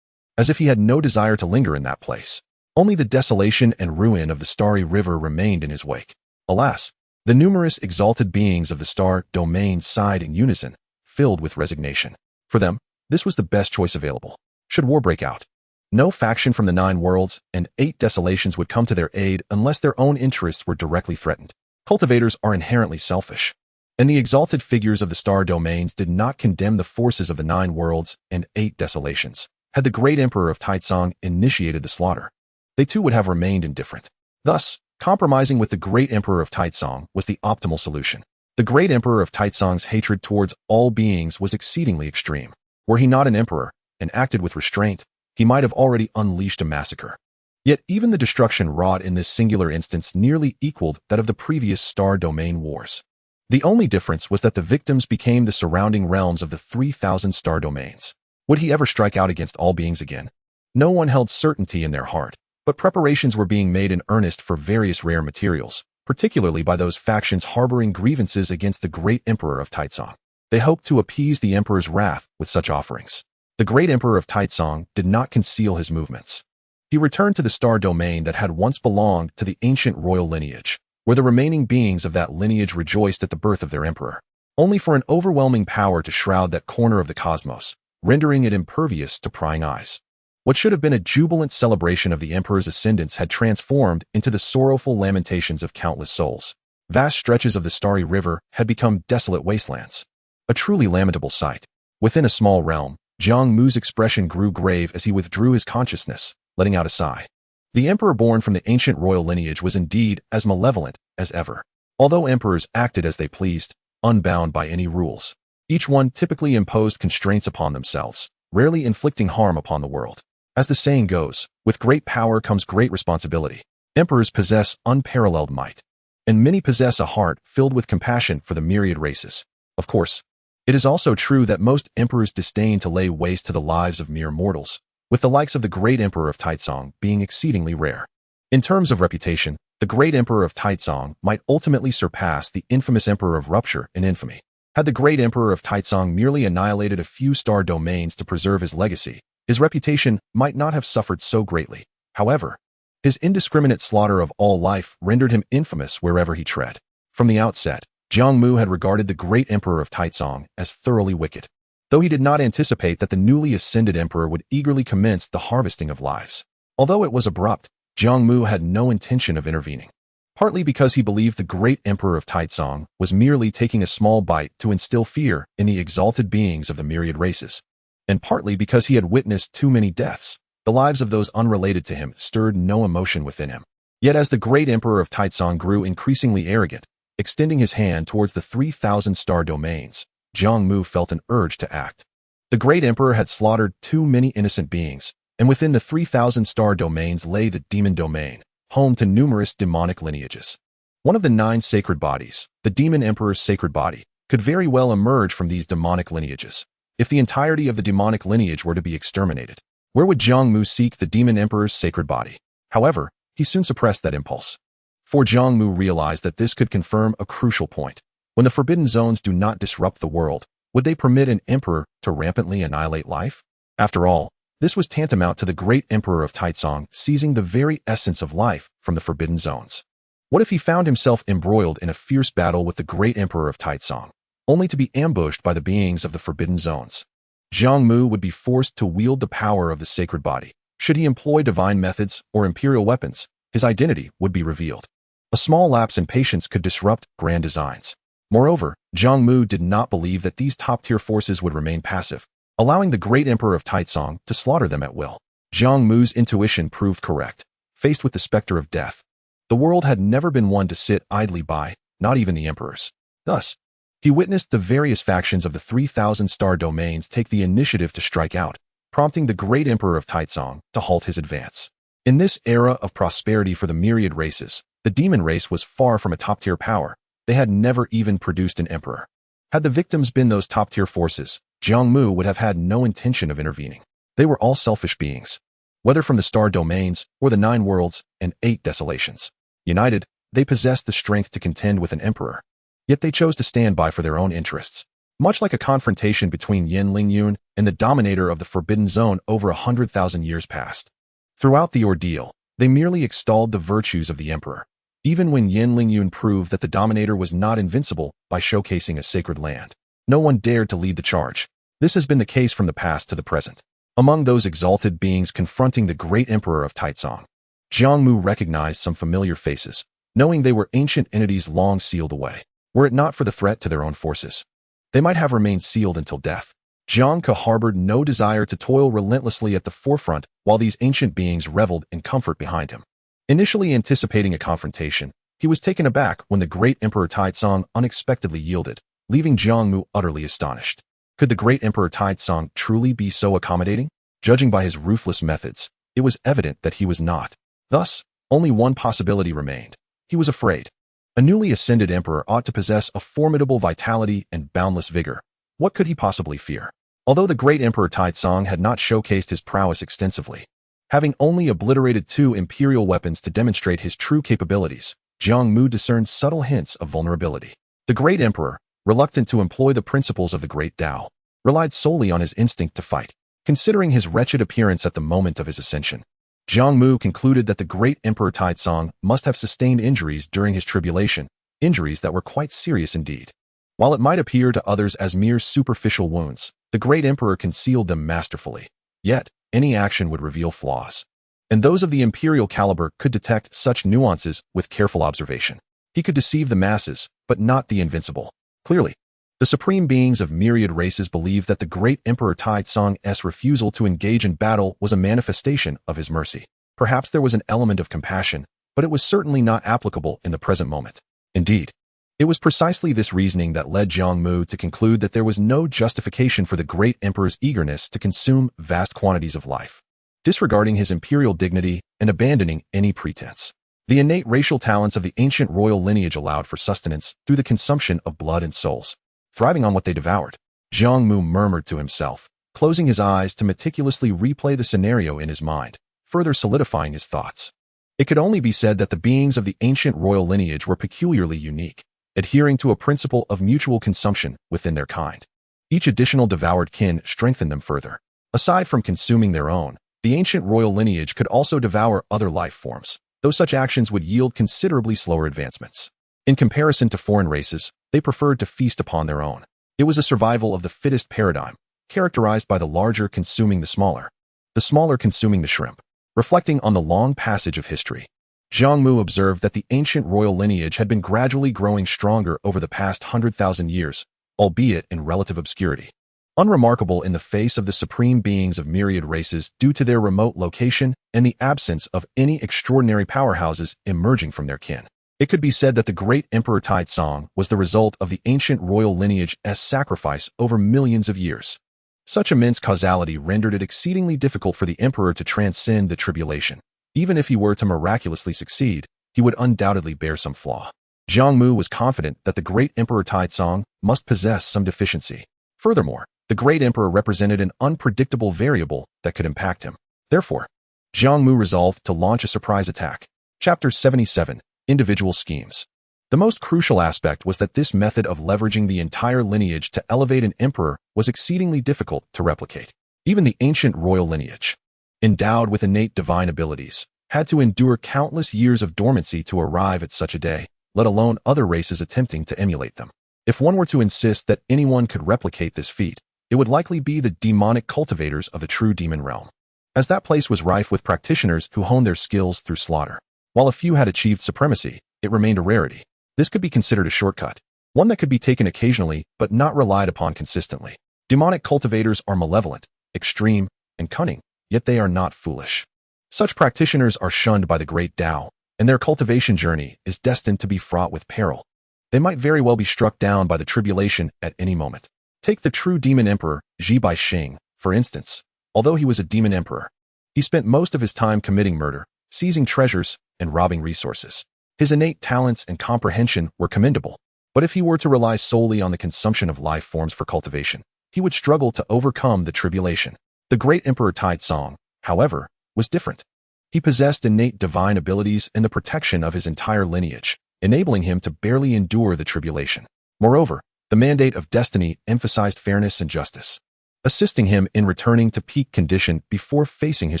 As if he had no desire to linger in that place. Only the desolation and ruin of the starry river remained in his wake. Alas, the numerous exalted beings of the star domains sighed in unison, filled with resignation. For them, this was the best choice available. Should war break out, no faction from the 9 worlds and 8 desolations would come to their aid unless their own interests were directly threatened. Cultivators are inherently selfish, and the exalted figures of the star domains did not condemn the forces of the 9 worlds and 8 desolations. Had the great Emperor of Taizong initiated the slaughter, they too would have remained indifferent. Thus, compromising with the great Emperor of Taizong was the optimal solution. The great Emperor of Taizong's hatred towards all beings was exceedingly extreme. Were he not an emperor, and acted with restraint, he might have already unleashed a massacre. Yet even the destruction wrought in this singular instance nearly equaled that of the previous star domain wars. The only difference was that the victims became the surrounding realms of the 3,000 star domains. Would he ever strike out against all beings again? No one held certainty in their heart, but preparations were being made in earnest for various rare materials, particularly by those factions harboring grievances against the great Emperor of Taizong. They hoped to appease the emperor's wrath with such offerings. The great Emperor of Taizong did not conceal his movements. He returned to the star domain that had once belonged to the ancient royal lineage, where the remaining beings of that lineage rejoiced at the birth of their emperor, only for an overwhelming power to shroud that corner of the cosmos, rendering it impervious to prying eyes. What should have been a jubilant celebration of the emperor's ascendance had transformed into the sorrowful lamentations of countless souls. Vast stretches of the starry river had become desolate wastelands. A truly lamentable sight. Within a small realm, Jiang Mu's expression grew grave as he withdrew his consciousness, letting out a sigh. The emperor born from the ancient royal lineage was indeed as malevolent as ever. Although emperors acted as they pleased, unbound by any rules, each one typically imposed constraints upon themselves, rarely inflicting harm upon the world. As the saying goes, with great power comes great responsibility. Emperors possess unparalleled might, and many possess a heart filled with compassion for the myriad races. Of course, it is also true that most emperors disdain to lay waste to the lives of mere mortals, with the likes of the great Emperor of Taizong being exceedingly rare. In terms of reputation, the great Emperor of Taizong might ultimately surpass the infamous Emperor of Rupture in infamy. Had the great Emperor of Taizong merely annihilated a few star domains to preserve his legacy, his reputation might not have suffered so greatly. However, his indiscriminate slaughter of all life rendered him infamous wherever he tread. From the outset, Jiang Mu had regarded the great Emperor of Taizong as thoroughly wicked, though he did not anticipate that the newly ascended emperor would eagerly commence the harvesting of lives. Although it was abrupt, Jiang Mu had no intention of intervening, partly because he believed the great Emperor of Taizong was merely taking a small bite to instill fear in the exalted beings of the myriad races, and partly because he had witnessed too many deaths. The lives of those unrelated to him stirred no emotion within him. Yet as the great Emperor of Taizong grew increasingly arrogant, extending his hand towards the 3,000 star domains, Jiang Mu felt an urge to act. The great emperor had slaughtered too many innocent beings, and within the 3,000 star domains lay the demon domain, home to numerous demonic lineages. One of the 9 sacred bodies, the demon emperor's sacred body, could very well emerge from these demonic lineages. If the entirety of the demonic lineage were to be exterminated, where would Jiang Mu seek the demon emperor's sacred body? However, he soon suppressed that impulse. For Jiang Mu realized that this could confirm a crucial point. When the forbidden zones do not disrupt the world, would they permit an emperor to rampantly annihilate life? After all, this was tantamount to the great emperor of Taizong seizing the very essence of life from the forbidden zones. What if he found himself embroiled in a fierce battle with the great emperor of Taizong, only to be ambushed by the beings of the forbidden zones? Jiang Mu would be forced to wield the power of the sacred body. Should he employ divine methods or imperial weapons, his identity would be revealed. A small lapse in patience could disrupt grand designs. Moreover, Jiang Mu did not believe that these top-tier forces would remain passive, allowing the great emperor of Taizong to slaughter them at will. Jiang Mu's intuition proved correct. Faced with the specter of death, the world had never been one to sit idly by, not even the emperors. Thus, he witnessed the various factions of the 3,000-star domains take the initiative to strike out, prompting the great emperor of Taizong to halt his advance. In this era of prosperity for the myriad races, the demon race was far from a top-tier power. They had never even produced an emperor. Had the victims been those top-tier forces, Jiang Mu would have had no intention of intervening. They were all selfish beings, whether from the star domains or the 9 worlds and 8 desolations. United, they possessed the strength to contend with an emperor. Yet they chose to stand by for their own interests. Much like a confrontation between Yin Lingyun and the dominator of the Forbidden Zone over 100,000 years past. Throughout the ordeal, they merely extolled the virtues of the emperor, even when Yin Lingyun proved that the dominator was not invincible by showcasing a sacred land. No one dared to lead the charge. This has been the case from the past to the present. Among those exalted beings confronting the great emperor of Taizong, Jiang Mu recognized some familiar faces, knowing they were ancient entities long sealed away. Were it not for the threat to their own forces, they might have remained sealed until death. Jiang Ke harbored no desire to toil relentlessly at the forefront while these ancient beings reveled in comfort behind him. Initially anticipating a confrontation, he was taken aback when the great Emperor Taizong unexpectedly yielded, leaving Jiang Mu utterly astonished. Could the great Emperor Taizong truly be so accommodating? Judging by his ruthless methods, it was evident that he was not. Thus, only one possibility remained. He was afraid. A newly ascended emperor ought to possess a formidable vitality and boundless vigor. What could he possibly fear? Although the great Emperor Taizong had not showcased his prowess extensively, having only obliterated 2 imperial weapons to demonstrate his true capabilities, Jiang Mu discerned subtle hints of vulnerability. The great emperor, reluctant to employ the principles of the great Tao, relied solely on his instinct to fight. Considering his wretched appearance at the moment of his ascension, Jiang Mu concluded that the great Emperor Taizong must have sustained injuries during his tribulation, injuries that were quite serious indeed. While it might appear to others as mere superficial wounds, the great emperor concealed them masterfully. Yet, any action would reveal flaws, and those of the imperial caliber could detect such nuances with careful observation. He could deceive the masses, but not the invincible. Clearly, the supreme beings of myriad races believed that the great Emperor Taizong's refusal to engage in battle was a manifestation of his mercy. Perhaps there was an element of compassion, but it was certainly not applicable in the present moment. Indeed, it was precisely this reasoning that led Jiang Mu to conclude that there was no justification for the great emperor's eagerness to consume vast quantities of life, disregarding his imperial dignity and abandoning any pretense. The innate racial talents of the ancient royal lineage allowed for sustenance through the consumption of blood and souls. Thriving on what they devoured, Jiang Mu murmured to himself, closing his eyes to meticulously replay the scenario in his mind, further solidifying his thoughts. It could only be said that the beings of the ancient royal lineage were peculiarly unique, adhering to a principle of mutual consumption within their kind. Each additional devoured kin strengthened them further. Aside from consuming their own, the ancient royal lineage could also devour other life forms, though such actions would yield considerably slower advancements. In comparison to foreign races, they preferred to feast upon their own. It was a survival of the fittest paradigm, characterized by the larger consuming the smaller consuming the shrimp. Reflecting on the long passage of history, Jiang Mu observed that the ancient royal lineage had been gradually growing stronger over the past 100,000 years, albeit in relative obscurity. Unremarkable in the face of the supreme beings of myriad races due to their remote location and the absence of any extraordinary powerhouses emerging from their kin. It could be said that the great Emperor Taizong was the result of the ancient royal lineage's sacrifice over millions of years. Such immense causality rendered it exceedingly difficult for the emperor to transcend the tribulation. Even if he were to miraculously succeed, he would undoubtedly bear some flaw. Jiang Mu was confident that the great Emperor Taizong must possess some deficiency. Furthermore, the great emperor represented an unpredictable variable that could impact him. Therefore, Jiang Mu resolved to launch a surprise attack. Chapter 77. Individual Schemes. The most crucial aspect was that this method of leveraging the entire lineage to elevate an emperor was exceedingly difficult to replicate. Even the ancient royal lineage, endowed with innate divine abilities, had to endure countless years of dormancy to arrive at such a day, let alone other races attempting to emulate them. If one were to insist that anyone could replicate this feat, it would likely be the demonic cultivators of the true demon realm, as that place was rife with practitioners who honed their skills through slaughter. While a few had achieved supremacy, it remained a rarity. This could be considered a shortcut, one that could be taken occasionally but not relied upon consistently. Demonic cultivators are malevolent, extreme, and cunning, yet they are not foolish. Such practitioners are shunned by the great Tao, and their cultivation journey is destined to be fraught with peril. They might very well be struck down by the tribulation at any moment. Take the true demon emperor, Zhi Baixing, for instance. Although he was a demon emperor, he spent most of his time committing murder, seizing treasures, and robbing resources. His innate talents and comprehension were commendable, but if he were to rely solely on the consumption of life forms for cultivation, he would struggle to overcome the tribulation. The great Emperor Taizong, however, was different. He possessed innate divine abilities and the protection of his entire lineage, enabling him to barely endure the tribulation. Moreover, the mandate of destiny emphasized fairness and justice, assisting him in returning to peak condition before facing his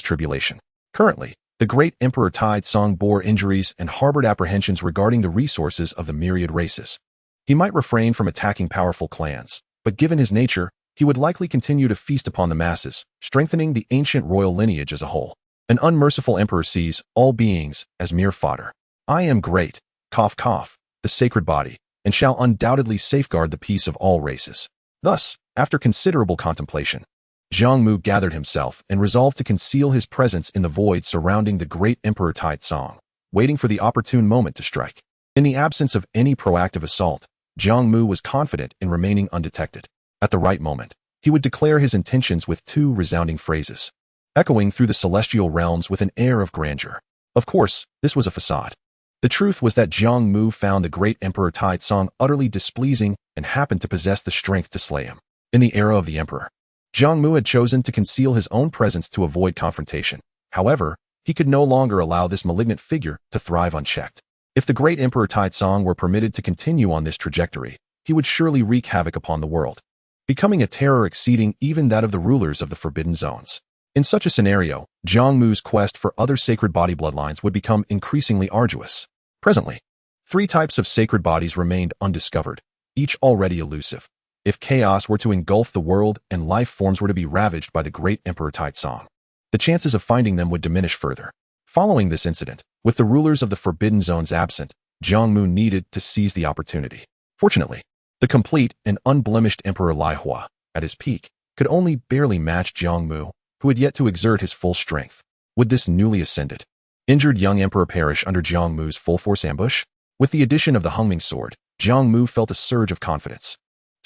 tribulation. Currently, the great Emperor Taizong bore injuries and harbored apprehensions regarding the resources of the myriad races. He might refrain from attacking powerful clans, but given his nature, he would likely continue to feast upon the masses, strengthening the ancient royal lineage as a whole. An unmerciful emperor sees all beings as mere fodder. I am great, cough cough, the sacred body, and shall undoubtedly safeguard the peace of all races. Thus, after considerable contemplation, Jiang Mu gathered himself and resolved to conceal his presence in the void surrounding the great Emperor Taizong, waiting for the opportune moment to strike. In the absence of any proactive assault, Jiang Mu was confident in remaining undetected. At the right moment, he would declare his intentions with two resounding phrases, echoing through the celestial realms with an air of grandeur. Of course, this was a facade. The truth was that Jiang Mu found the great Emperor Taizong utterly displeasing and happened to possess the strength to slay him. In the era of the emperor, Jiang Mu had chosen to conceal his own presence to avoid confrontation. However, he could no longer allow this malignant figure to thrive unchecked. If the great Emperor Taizong were permitted to continue on this trajectory, he would surely wreak havoc upon the world, becoming a terror exceeding even that of the rulers of the Forbidden Zones. In such a scenario, Jiang Mu's quest for other sacred body bloodlines would become increasingly arduous. Presently, 3 types of sacred bodies remained undiscovered, each already elusive. If chaos were to engulf the world and life forms were to be ravaged by the great Emperor Taizong, the chances of finding them would diminish further. Following this incident, with the rulers of the Forbidden Zones absent, Jiang Mu needed to seize the opportunity. Fortunately, the complete and unblemished Emperor Lai Hua, at his peak, could only barely match Jiang Mu, who had yet to exert his full strength. Would this newly ascended, injured young emperor perish under Jiang Mu's full-force ambush? With the addition of the Hungming Sword, Jiang Mu felt a surge of confidence.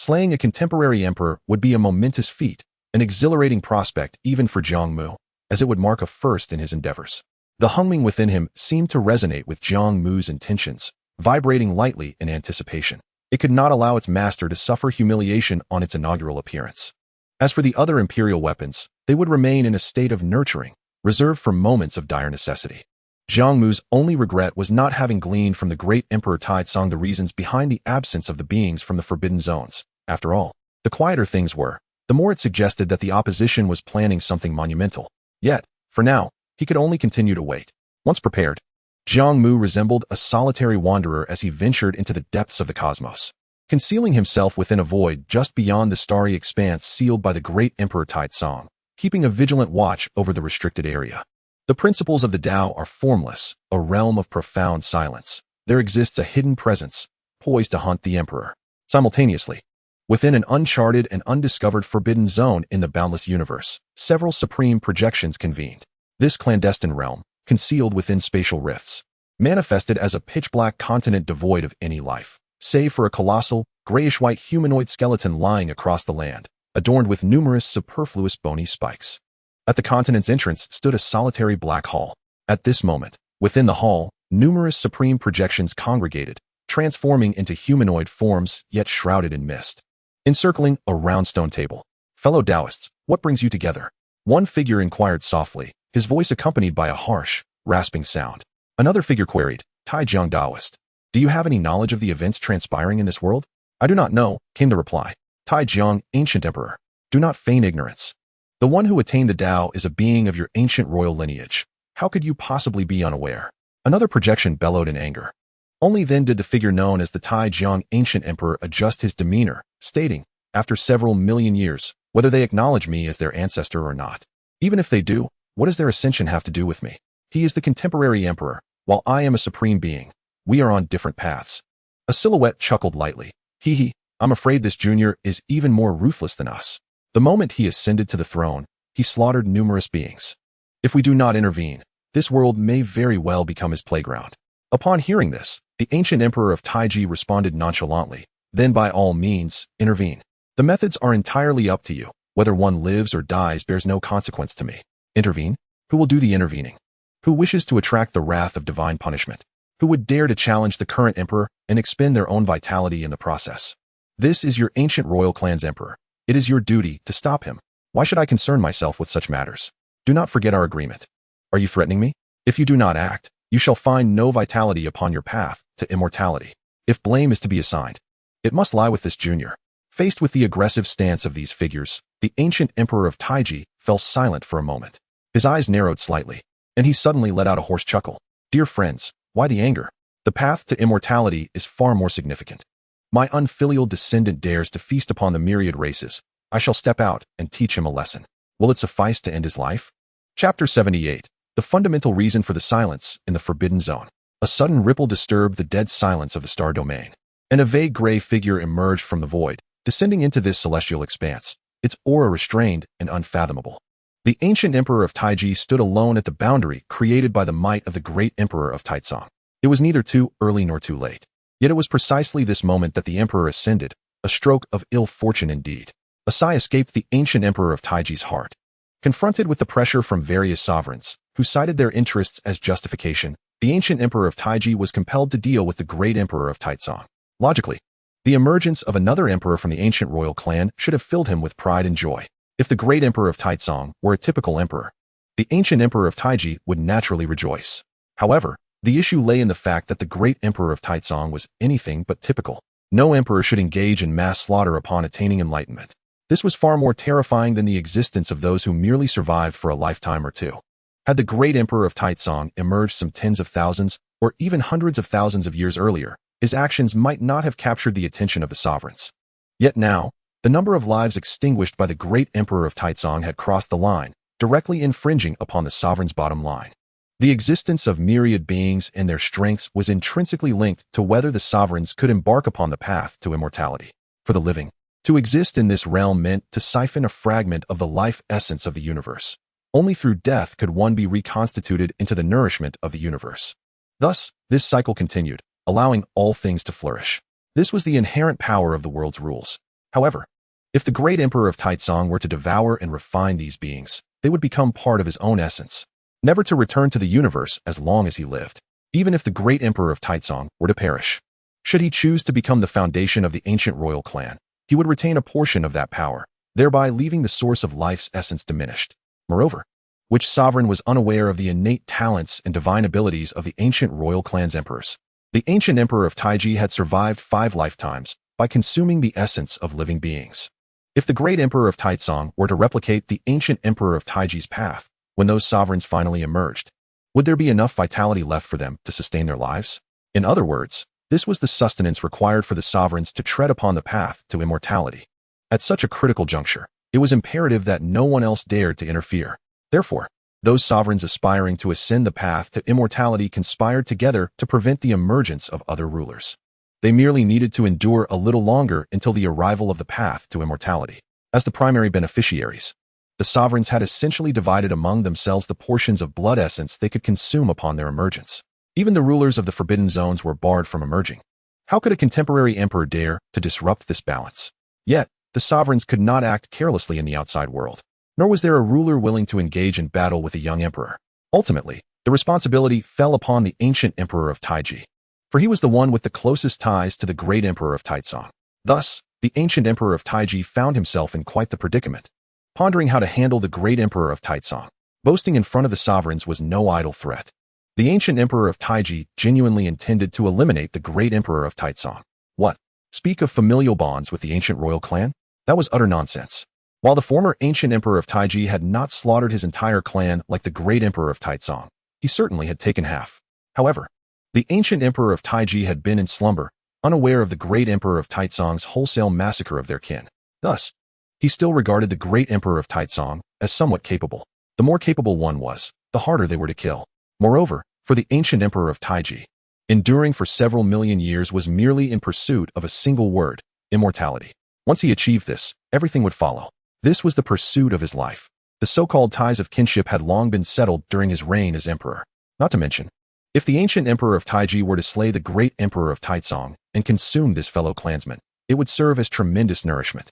Slaying a contemporary emperor would be a momentous feat, an exhilarating prospect even for Jiang Mu, as it would mark a first in his endeavors. The Hungming within him seemed to resonate with Jiang Mu's intentions, vibrating lightly in anticipation. It could not allow its master to suffer humiliation on its inaugural appearance. As for the other imperial weapons, they would remain in a state of nurturing, reserved for moments of dire necessity. Jiang Mu's only regret was not having gleaned from the great Emperor Taizong the reasons behind the absence of the beings from the Forbidden Zones. After all, the quieter things were, the more it suggested that the opposition was planning something monumental. Yet, for now, he could only continue to wait. Once prepared, Jiang Mu resembled a solitary wanderer as he ventured into the depths of the cosmos, concealing himself within a void just beyond the starry expanse sealed by the great Emperor Taizong, keeping a vigilant watch over the restricted area. The principles of the Tao are formless, a realm of profound silence. There exists a hidden presence, poised to hunt the Emperor. Simultaneously, within an uncharted and undiscovered forbidden zone in the boundless universe, several supreme projections convened. This clandestine realm, concealed within spatial rifts, manifested as a pitch-black continent devoid of any life, save for a colossal, grayish-white humanoid skeleton lying across the land, adorned with numerous superfluous bony spikes. At the continent's entrance stood a solitary black hall. At this moment, within the hall, numerous supreme projections congregated, transforming into humanoid forms yet shrouded in mist. Encircling a round stone table. Fellow Taoists, what brings you together? One figure inquired softly, his voice accompanied by a harsh, rasping sound. Another figure queried, Tai Jiang Taoist, Do you have any knowledge of the events transpiring in this world? I do not know, came the reply. Tai Jiang, ancient emperor. Do not feign ignorance. The one who attained the Tao is a being of your ancient royal lineage. How could you possibly be unaware? Another projection bellowed in anger. Only then did the figure known as the Tai Jiang ancient emperor adjust his demeanor, stating, after several million years, whether they acknowledge me as their ancestor or not. Even if they do, what does their ascension have to do with me? He is the contemporary emperor, while I am a supreme being. We are on different paths. A silhouette chuckled lightly. Hee hee, I'm afraid this junior is even more ruthless than us. The moment he ascended to the throne, he slaughtered numerous beings. If we do not intervene, this world may very well become his playground. Upon hearing this, the ancient emperor of Taiji responded nonchalantly, then by all means, intervene. The methods are entirely up to you. Whether one lives or dies bears no consequence to me. Intervene? Who will do the intervening? Who wishes to attract the wrath of divine punishment? Who would dare to challenge the current emperor and expend their own vitality in the process? This is your ancient royal clan's emperor. It is your duty to stop him. Why should I concern myself with such matters? Do not forget our agreement. Are you threatening me? If you do not act, you shall find no vitality upon your path to immortality. If blame is to be assigned, it must lie with this junior. Faced with the aggressive stance of these figures, the ancient emperor of Taiji fell silent for a moment. His eyes narrowed slightly, and he suddenly let out a hoarse chuckle. Dear friends, why the anger? The path to immortality is far more significant. My unfilial descendant dares to feast upon the myriad races. I shall step out and teach him a lesson. Will it suffice to end his life? Chapter 78. The fundamental reason for the silence in the Forbidden Zone. A sudden ripple disturbed the dead silence of the star domain, and a vague gray figure emerged from the void, descending into this celestial expanse, its aura restrained and unfathomable. The ancient emperor of Taiji stood alone at the boundary created by the might of the great emperor of Taizong. It was neither too early nor too late. Yet it was precisely this moment that the emperor ascended, a stroke of ill fortune indeed. A sigh escaped the ancient emperor of Taiji's heart. Confronted with the pressure from various sovereigns, who cited their interests as justification, the ancient emperor of Taiji was compelled to deal with the great emperor of Taizong. Logically, the emergence of another emperor from the ancient royal clan should have filled him with pride and joy. If the great emperor of Taizong were a typical emperor, the ancient emperor of Taiji would naturally rejoice. However, the issue lay in the fact that the great emperor of Taizong was anything but typical. No emperor should engage in mass slaughter upon attaining enlightenment. This was far more terrifying than the existence of those who merely survived for a lifetime or two. Had the great emperor of Taizong emerged some tens of thousands or even hundreds of thousands of years earlier, his actions might not have captured the attention of the sovereigns. Yet now, the number of lives extinguished by the great emperor of Taizong had crossed the line, directly infringing upon the sovereign's bottom line. The existence of myriad beings and their strengths was intrinsically linked to whether the sovereigns could embark upon the path to immortality. For the living, to exist in this realm meant to siphon a fragment of the life essence of the universe. Only through death could one be reconstituted into the nourishment of the universe. Thus, this cycle continued, allowing all things to flourish. This was the inherent power of the world's rules. However, if the great emperor of Taizong were to devour and refine these beings, they would become part of his own essence, never to return to the universe as long as he lived. Even if the great emperor of Taizong were to perish, should he choose to become the foundation of the ancient royal clan, he would retain a portion of that power, thereby leaving the source of life's essence diminished. Moreover, which sovereign was unaware of the innate talents and divine abilities of the ancient royal clan's emperors? The ancient emperor of Taiji had survived 5 lifetimes by consuming the essence of living beings. If the great emperor of Taizong were to replicate the ancient emperor of Taiji's path, when those sovereigns finally emerged, would there be enough vitality left for them to sustain their lives? In other words, this was the sustenance required for the sovereigns to tread upon the path to immortality. At such a critical juncture, it was imperative that no one else dared to interfere. Therefore, those sovereigns aspiring to ascend the path to immortality conspired together to prevent the emergence of other rulers. They merely needed to endure a little longer until the arrival of the path to immortality. As the primary beneficiaries, the sovereigns had essentially divided among themselves the portions of blood essence they could consume upon their emergence. Even the rulers of the Forbidden Zones were barred from emerging. How could a contemporary emperor dare to disrupt this balance? Yet, the sovereigns could not act carelessly in the outside world, nor was there a ruler willing to engage in battle with a young emperor. Ultimately, the responsibility fell upon the ancient emperor of Taiji, for he was the one with the closest ties to the great emperor of Taizong. Thus, the ancient emperor of Taiji found himself in quite the predicament. Pondering how to handle the great emperor of Taizong, boasting in front of the sovereigns was no idle threat. The ancient emperor of Taiji genuinely intended to eliminate the great emperor of Taizong. What? Speak of familial bonds with the ancient royal clan? That was utter nonsense. While the former ancient emperor of Taiji had not slaughtered his entire clan like the great emperor of Taizong, he certainly had taken half. However, the ancient emperor of Taiji had been in slumber, unaware of the great emperor of Taizong's wholesale massacre of their kin. Thus, he still regarded the great emperor of Taizong as somewhat capable. The more capable one was, the harder they were to kill. Moreover, for the ancient emperor of Taiji, enduring for several million years was merely in pursuit of a single word, immortality. Once he achieved this, everything would follow. This was the pursuit of his life. The so-called ties of kinship had long been settled during his reign as emperor. Not to mention, if the ancient emperor of Taiji were to slay the great emperor of Taizong and consume his fellow clansmen, it would serve as tremendous nourishment,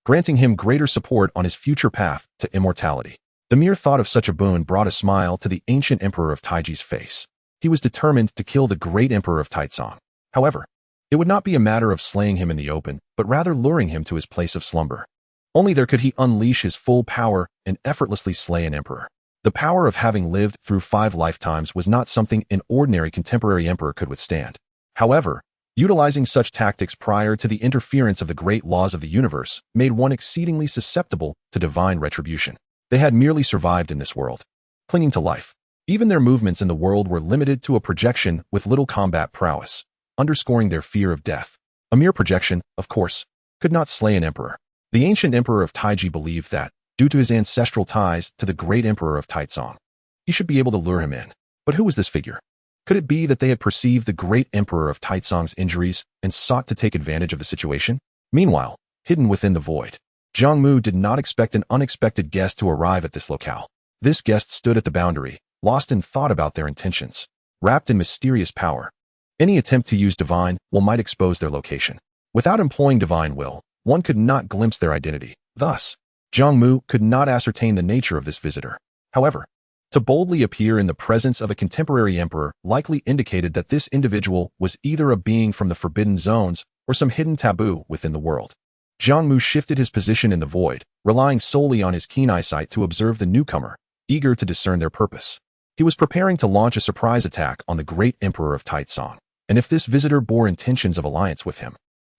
granting him greater support on his future path to immortality. The mere thought of such a boon brought a smile to the ancient emperor of Taiji's face. He was determined to kill the great emperor of Taizong. However, it would not be a matter of slaying him in the open, but rather luring him to his place of slumber. Only there could he unleash his full power and effortlessly slay an emperor. The power of having lived through 5 lifetimes was not something an ordinary contemporary emperor could withstand. However, utilizing such tactics prior to the interference of the great laws of the universe made one exceedingly susceptible to divine retribution. They had merely survived in this world, clinging to life. Even their movements in the world were limited to a projection with little combat prowess, underscoring their fear of death. A mere projection, of course, could not slay an emperor. The ancient emperor of Taiji believed that, due to his ancestral ties to the great emperor of Taizong, he should be able to lure him in. But who was this figure? Could it be that they had perceived the great emperor of Taizong's injuries and sought to take advantage of the situation? Meanwhile, hidden within the void, Jiang Mu did not expect an unexpected guest to arrive at this locale. This guest stood at the boundary, lost in thought about their intentions, wrapped in mysterious power. Any attempt to use divine will might expose their location. Without employing divine will, one could not glimpse their identity. Thus, Jiang Mu could not ascertain the nature of this visitor. However, to boldly appear in the presence of a contemporary emperor likely indicated that this individual was either a being from the forbidden zones or some hidden taboo within the world. Jiang Mu shifted his position in the void, relying solely on his keen eyesight to observe the newcomer, eager to discern their purpose. He was preparing to launch a surprise attack on the great emperor of Taizong, and if this visitor bore intentions of alliance with him,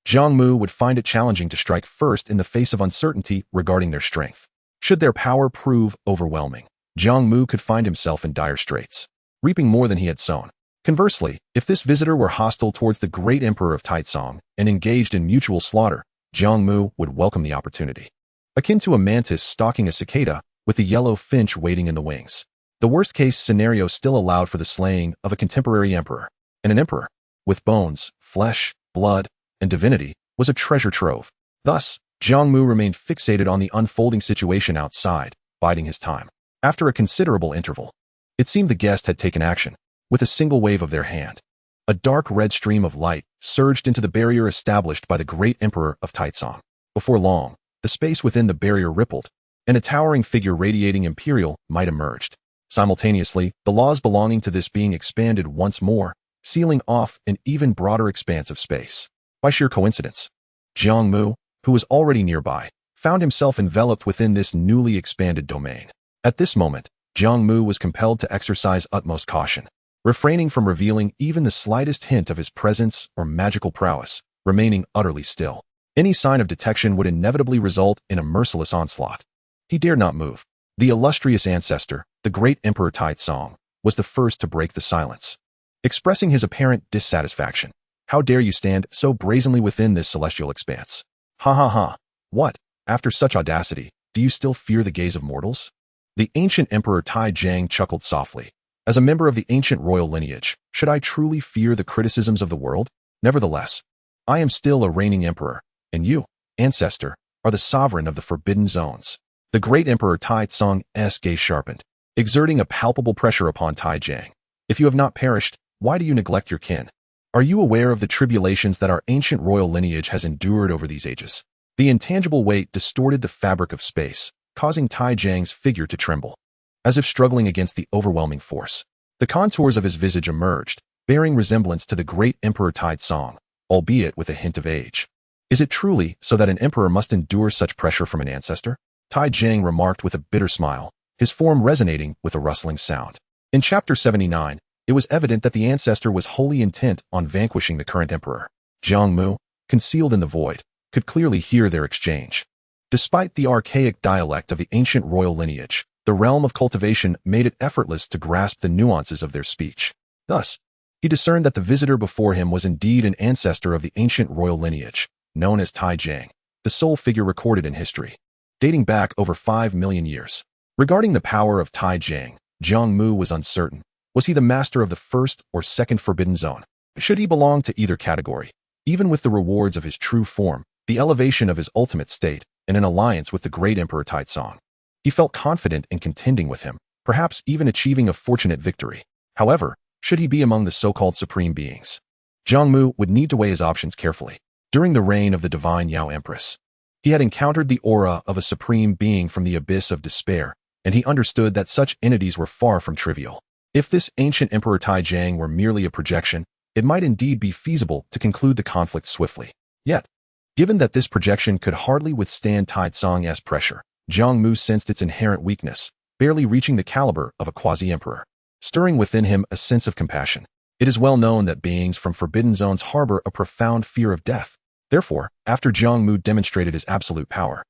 Jiang Mu would find it challenging to strike first in the face of uncertainty regarding their strength. Should their power prove overwhelming, Jiang Mu could find himself in dire straits, reaping more than he had sown. Conversely, if this visitor were hostile towards the great emperor of Taizong and engaged in mutual slaughter, Jiang Mu would welcome the opportunity. Akin to a mantis stalking a cicada, with the yellow finch waiting in the wings. The worst-case scenario still allowed for the slaying of a contemporary emperor, and an emperor, with bones, flesh, blood, and divinity, was a treasure trove. Thus, Jiang Mu remained fixated on the unfolding situation outside, biding his time. After a considerable interval, it seemed the guest had taken action. With a single wave of their hand, a dark red stream of light surged into the barrier established by the great emperor of Taizong. Before long, the space within the barrier rippled, and a towering figure radiating imperial might emerged. Simultaneously, the laws belonging to this being expanded once more, sealing off an even broader expanse of space. By sheer coincidence, Jiang Mu, who was already nearby, found himself enveloped within this newly expanded domain. At this moment, Jiang Mu was compelled to exercise utmost caution, refraining from revealing even the slightest hint of his presence or magical prowess, remaining utterly still. Any sign of detection would inevitably result in a merciless onslaught. He dared not move. The illustrious ancestor, the great Emperor Taizong, was the first to break the silence, expressing his apparent dissatisfaction. How dare you stand so brazenly within this celestial expanse? Ha ha ha. What, after such audacity, do you still fear the gaze of mortals? The ancient Emperor Tai Jiang chuckled softly. As a member of the ancient royal lineage, should I truly fear the criticisms of the world? Nevertheless, I am still a reigning emperor, and you, ancestor, are the sovereign of the forbidden zones. The great Emperor Taizong's gaze sharpened, exerting a palpable pressure upon Tai Jiang. If you have not perished, why do you neglect your kin? Are you aware of the tribulations that our ancient royal lineage has endured over these ages? The intangible weight distorted the fabric of space, causing Tai Jiang's figure to tremble, as if struggling against the overwhelming force. The contours of his visage emerged, bearing resemblance to the great Emperor Taizong, albeit with a hint of age. Is it truly so that an emperor must endure such pressure from an ancestor? Tai Jiang remarked with a bitter smile, his form resonating with a rustling sound. In Chapter 79, It was evident that the ancestor was wholly intent on vanquishing the current emperor. Jiang Mu, concealed in the void, could clearly hear their exchange. Despite the archaic dialect of the ancient royal lineage, the realm of cultivation made it effortless to grasp the nuances of their speech. Thus, he discerned that the visitor before him was indeed an ancestor of the ancient royal lineage, known as Tai Jiang, the sole figure recorded in history, dating back over 5 million years. Regarding the power of Tai Jiang, Jiang Mu was uncertain. Was he the master of the first or second forbidden zone? Should he belong to either category? Even with the rewards of his true form, the elevation of his ultimate state, and an alliance with the great Emperor Taizong, he felt confident in contending with him, perhaps even achieving a fortunate victory. However, should he be among the so-called supreme beings? Jiang Mu would need to weigh his options carefully. During the reign of the divine Yao Empress, he had encountered the aura of a supreme being from the abyss of despair, and he understood that such entities were far from trivial. If this ancient Emperor Tai Jiang were merely a projection, it might indeed be feasible to conclude the conflict swiftly. Yet, given that this projection could hardly withstand Taizong's pressure, Jiang Mu sensed its inherent weakness, barely reaching the caliber of a quasi-emperor, stirring within him a sense of compassion. It is well known that beings from forbidden zones harbor a profound fear of death. Therefore, after Jiang Mu demonstrated his absolute power,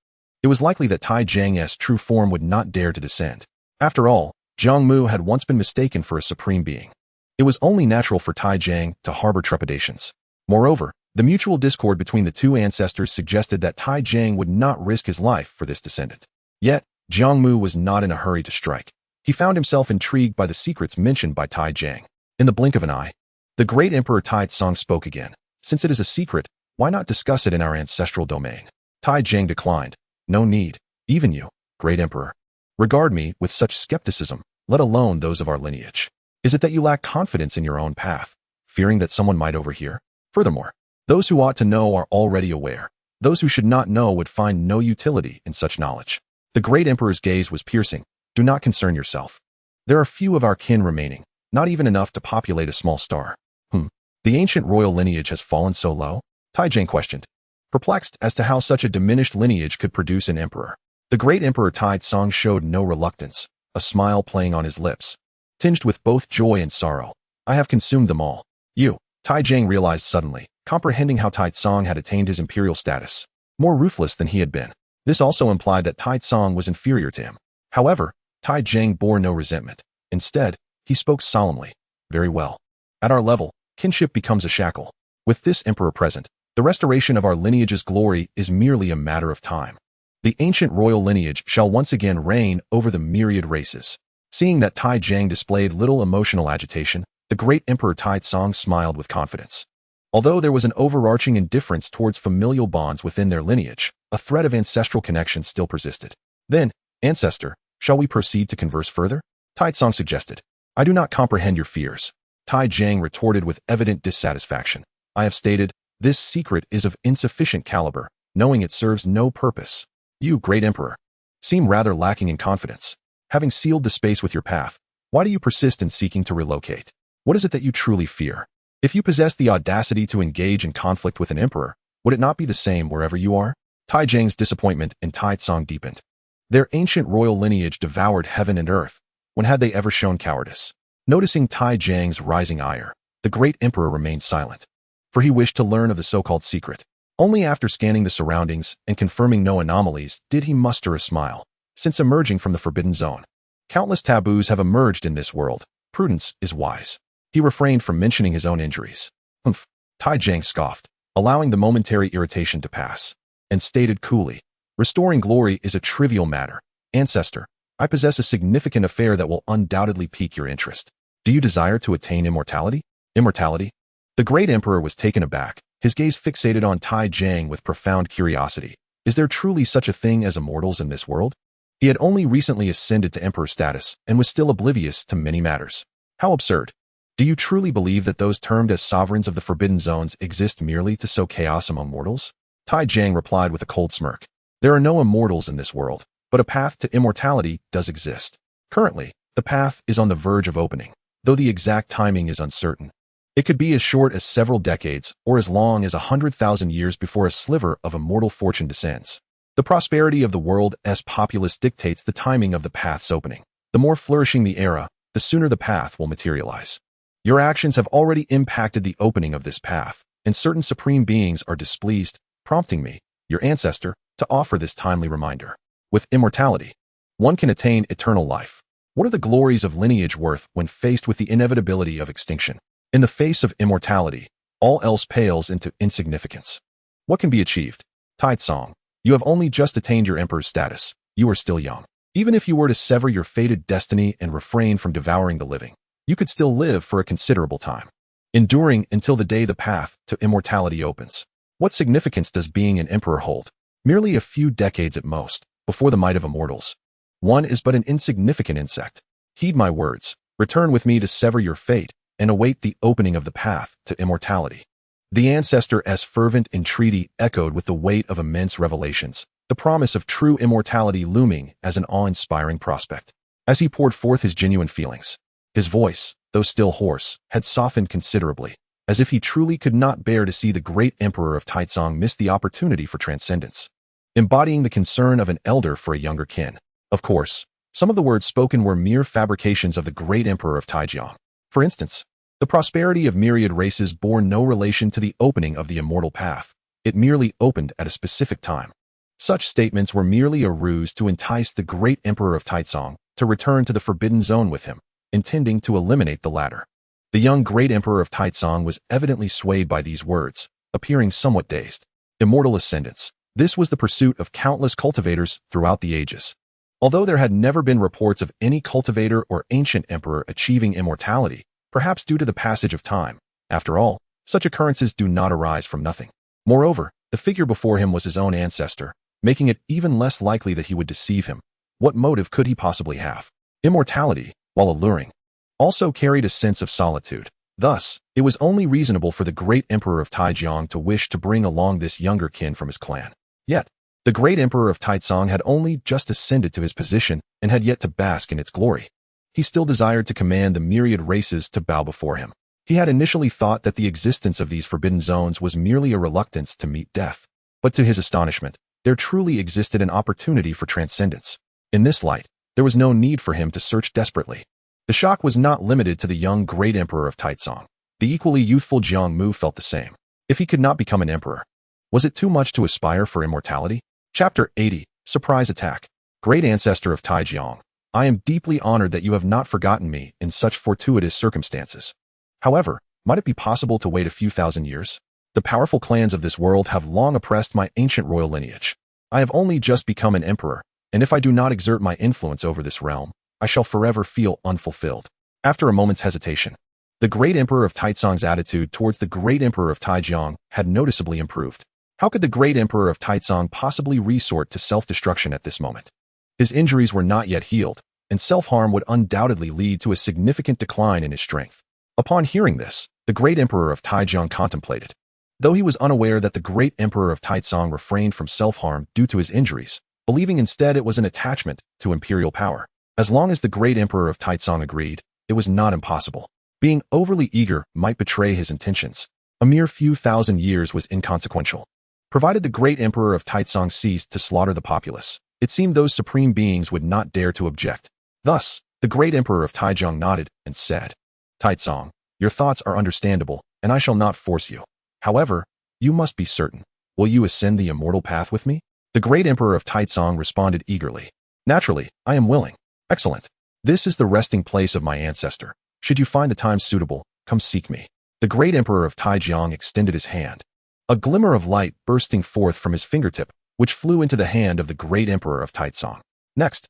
it was likely that Tai Jiang's true form would not dare to descend. After all, Jiang Mu had once been mistaken for a supreme being. It was only natural for Tai Jiang to harbor trepidations. Moreover, the mutual discord between the two ancestors suggested that Tai Jiang would not risk his life for this descendant. Yet, Jiang Mu was not in a hurry to strike. He found himself intrigued by the secrets mentioned by Tai Jiang. In the blink of an eye, the great Emperor Taizong spoke again. Since it is a secret, why not discuss it in our ancestral domain? Tai Jiang declined. No need. Even you, great Emperor, regard me with such skepticism, let alone those of our lineage. Is it that you lack confidence in your own path, fearing that someone might overhear? Furthermore, those who ought to know are already aware. Those who should not know would find no utility in such knowledge. The great Emperor's gaze was piercing. Do not concern yourself. There are few of our kin remaining, not even enough to populate a small star. The ancient royal lineage has fallen so low? Tai Jiang questioned, perplexed as to how such a diminished lineage could produce an emperor. The great Emperor Taizong showed no reluctance, a smile playing on his lips, tinged with both joy and sorrow. I have consumed them all. You, Tai Jiang realized suddenly, comprehending how Taizong had attained his imperial status, more ruthless than he had been. This also implied that Taizong was inferior to him. However, Tai Jiang bore no resentment. Instead, he spoke solemnly. Very well. At our level, kinship becomes a shackle. With this emperor present, the restoration of our lineage's glory is merely a matter of time. The ancient royal lineage shall once again reign over the myriad races. Seeing that Tai Jiang displayed little emotional agitation, the great Emperor Taizong smiled with confidence. Although there was an overarching indifference towards familial bonds within their lineage, a thread of ancestral connection still persisted. Then, ancestor, shall we proceed to converse further? Taizong suggested. I do not comprehend your fears. Tai Jiang retorted with evident dissatisfaction. I have stated, this secret is of insufficient caliber, knowing it serves no purpose. You, great Emperor, seem rather lacking in confidence. Having sealed the space with your path, why do you persist in seeking to relocate? What is it that you truly fear? If you possess the audacity to engage in conflict with an emperor, would it not be the same wherever you are? Tai Jiang's disappointment in Taizong deepened. Their ancient royal lineage devoured heaven and earth. When had they ever shown cowardice? Noticing Tai Jiang's rising ire, the great emperor remained silent, for he wished to learn of the so-called secret. Only after scanning the surroundings and confirming no anomalies did he muster a smile. Since emerging from the forbidden zone, countless taboos have emerged in this world. Prudence is wise. He refrained from mentioning his own injuries. Tai Jiang scoffed, allowing the momentary irritation to pass, and stated coolly, restoring glory is a trivial matter. Ancestor, I possess a significant affair that will undoubtedly pique your interest. Do you desire to attain immortality? Immortality? The great emperor was taken aback, his gaze fixated on Tai Jiang with profound curiosity. Is there truly such a thing as immortals in this world? He had only recently ascended to emperor status and was still oblivious to many matters. How absurd. Do you truly believe that those termed as sovereigns of the forbidden zones exist merely to sow chaos among mortals? Tai Jiang replied with a cold smirk. There are no immortals in this world, but a path to immortality does exist. Currently, the path is on the verge of opening, though the exact timing is uncertain. It could be as short as several decades or as long as 100,000 years before a sliver of immortal fortune descends. The prosperity of the world's populace dictates the timing of the path's opening. The more flourishing the era, the sooner the path will materialize. Your actions have already impacted the opening of this path, and certain supreme beings are displeased, prompting me, your ancestor, to offer this timely reminder. With immortality, one can attain eternal life. What are the glories of lineage worth when faced with the inevitability of extinction? In the face of immortality, all else pales into insignificance. What can be achieved? Taizong, you have only just attained your emperor's status. You are still young. Even if you were to sever your fated destiny and refrain from devouring the living, you could still live for a considerable time, enduring until the day the path to immortality opens. What significance does being an emperor hold? Merely a few decades at most, before the might of immortals. One is but an insignificant insect. Heed my words. Return with me to sever your fate and await the opening of the path to immortality. The ancestor's fervent entreaty echoed with the weight of immense revelations, the promise of true immortality looming as an awe-inspiring prospect. As he poured forth his genuine feelings, his voice, though still hoarse, had softened considerably, as if he truly could not bear to see the great emperor of Taizong miss the opportunity for transcendence, embodying the concern of an elder for a younger kin. Of course, some of the words spoken were mere fabrications of the great emperor of Taijiang. For instance, the prosperity of myriad races bore no relation to the opening of the immortal path. It merely opened at a specific time. Such statements were merely a ruse to entice the great emperor of Taizong to return to the forbidden zone with him, intending to eliminate the latter. The young great emperor of Taizong was evidently swayed by these words, appearing somewhat dazed. Immortal ascendance. This was the pursuit of countless cultivators throughout the ages. Although there had never been reports of any cultivator or ancient emperor achieving immortality, perhaps due to the passage of time, after all, such occurrences do not arise from nothing. Moreover, the figure before him was his own ancestor, making it even less likely that he would deceive him. What motive could he possibly have? Immortality, while alluring, also carried a sense of solitude. Thus, it was only reasonable for the great emperor of Taijiang to wish to bring along this younger kin from his clan. Yet, the great emperor of Taizong had only just ascended to his position and had yet to bask in its glory. He still desired to command the myriad races to bow before him. He had initially thought that the existence of these forbidden zones was merely a reluctance to meet death. But to his astonishment, there truly existed an opportunity for transcendence. In this light, there was no need for him to search desperately. The shock was not limited to the young great emperor of Taizong. The equally youthful Jiang Mu felt the same. If he could not become an emperor, was it too much to aspire for immortality? Chapter 80, Surprise Attack. Great ancestor of Taijiang, I am deeply honored that you have not forgotten me in such fortuitous circumstances. However, might it be possible to wait a few thousand years? The powerful clans of this world have long oppressed my ancient royal lineage. I have only just become an emperor, and if I do not exert my influence over this realm, I shall forever feel unfulfilled. After a moment's hesitation, the great emperor of Taizong's attitude towards the great emperor of Taijiang had noticeably improved. How could the great emperor of Taizong possibly resort to self-destruction at this moment? His injuries were not yet healed, and self-harm would undoubtedly lead to a significant decline in his strength. Upon hearing this, the great emperor of Taijiang contemplated. Though he was unaware that the great emperor of Taizong refrained from self-harm due to his injuries, believing instead it was an attachment to imperial power. As long as the great emperor of Taizong agreed, it was not impossible. Being overly eager might betray his intentions. A mere few thousand years was inconsequential. Provided the great emperor of Taizong ceased to slaughter the populace, it seemed those supreme beings would not dare to object. Thus, the great emperor of Taijiang nodded and said, Taizong, your thoughts are understandable, and I shall not force you. However, you must be certain. Will you ascend the immortal path with me? The great emperor of Taizong responded eagerly. Naturally, I am willing. Excellent. This is the resting place of my ancestor. Should you find the time suitable, come seek me. The great emperor of Taijiang extended his hand. A glimmer of light bursting forth from his fingertip, which flew into the hand of the great emperor of Taizong. Next,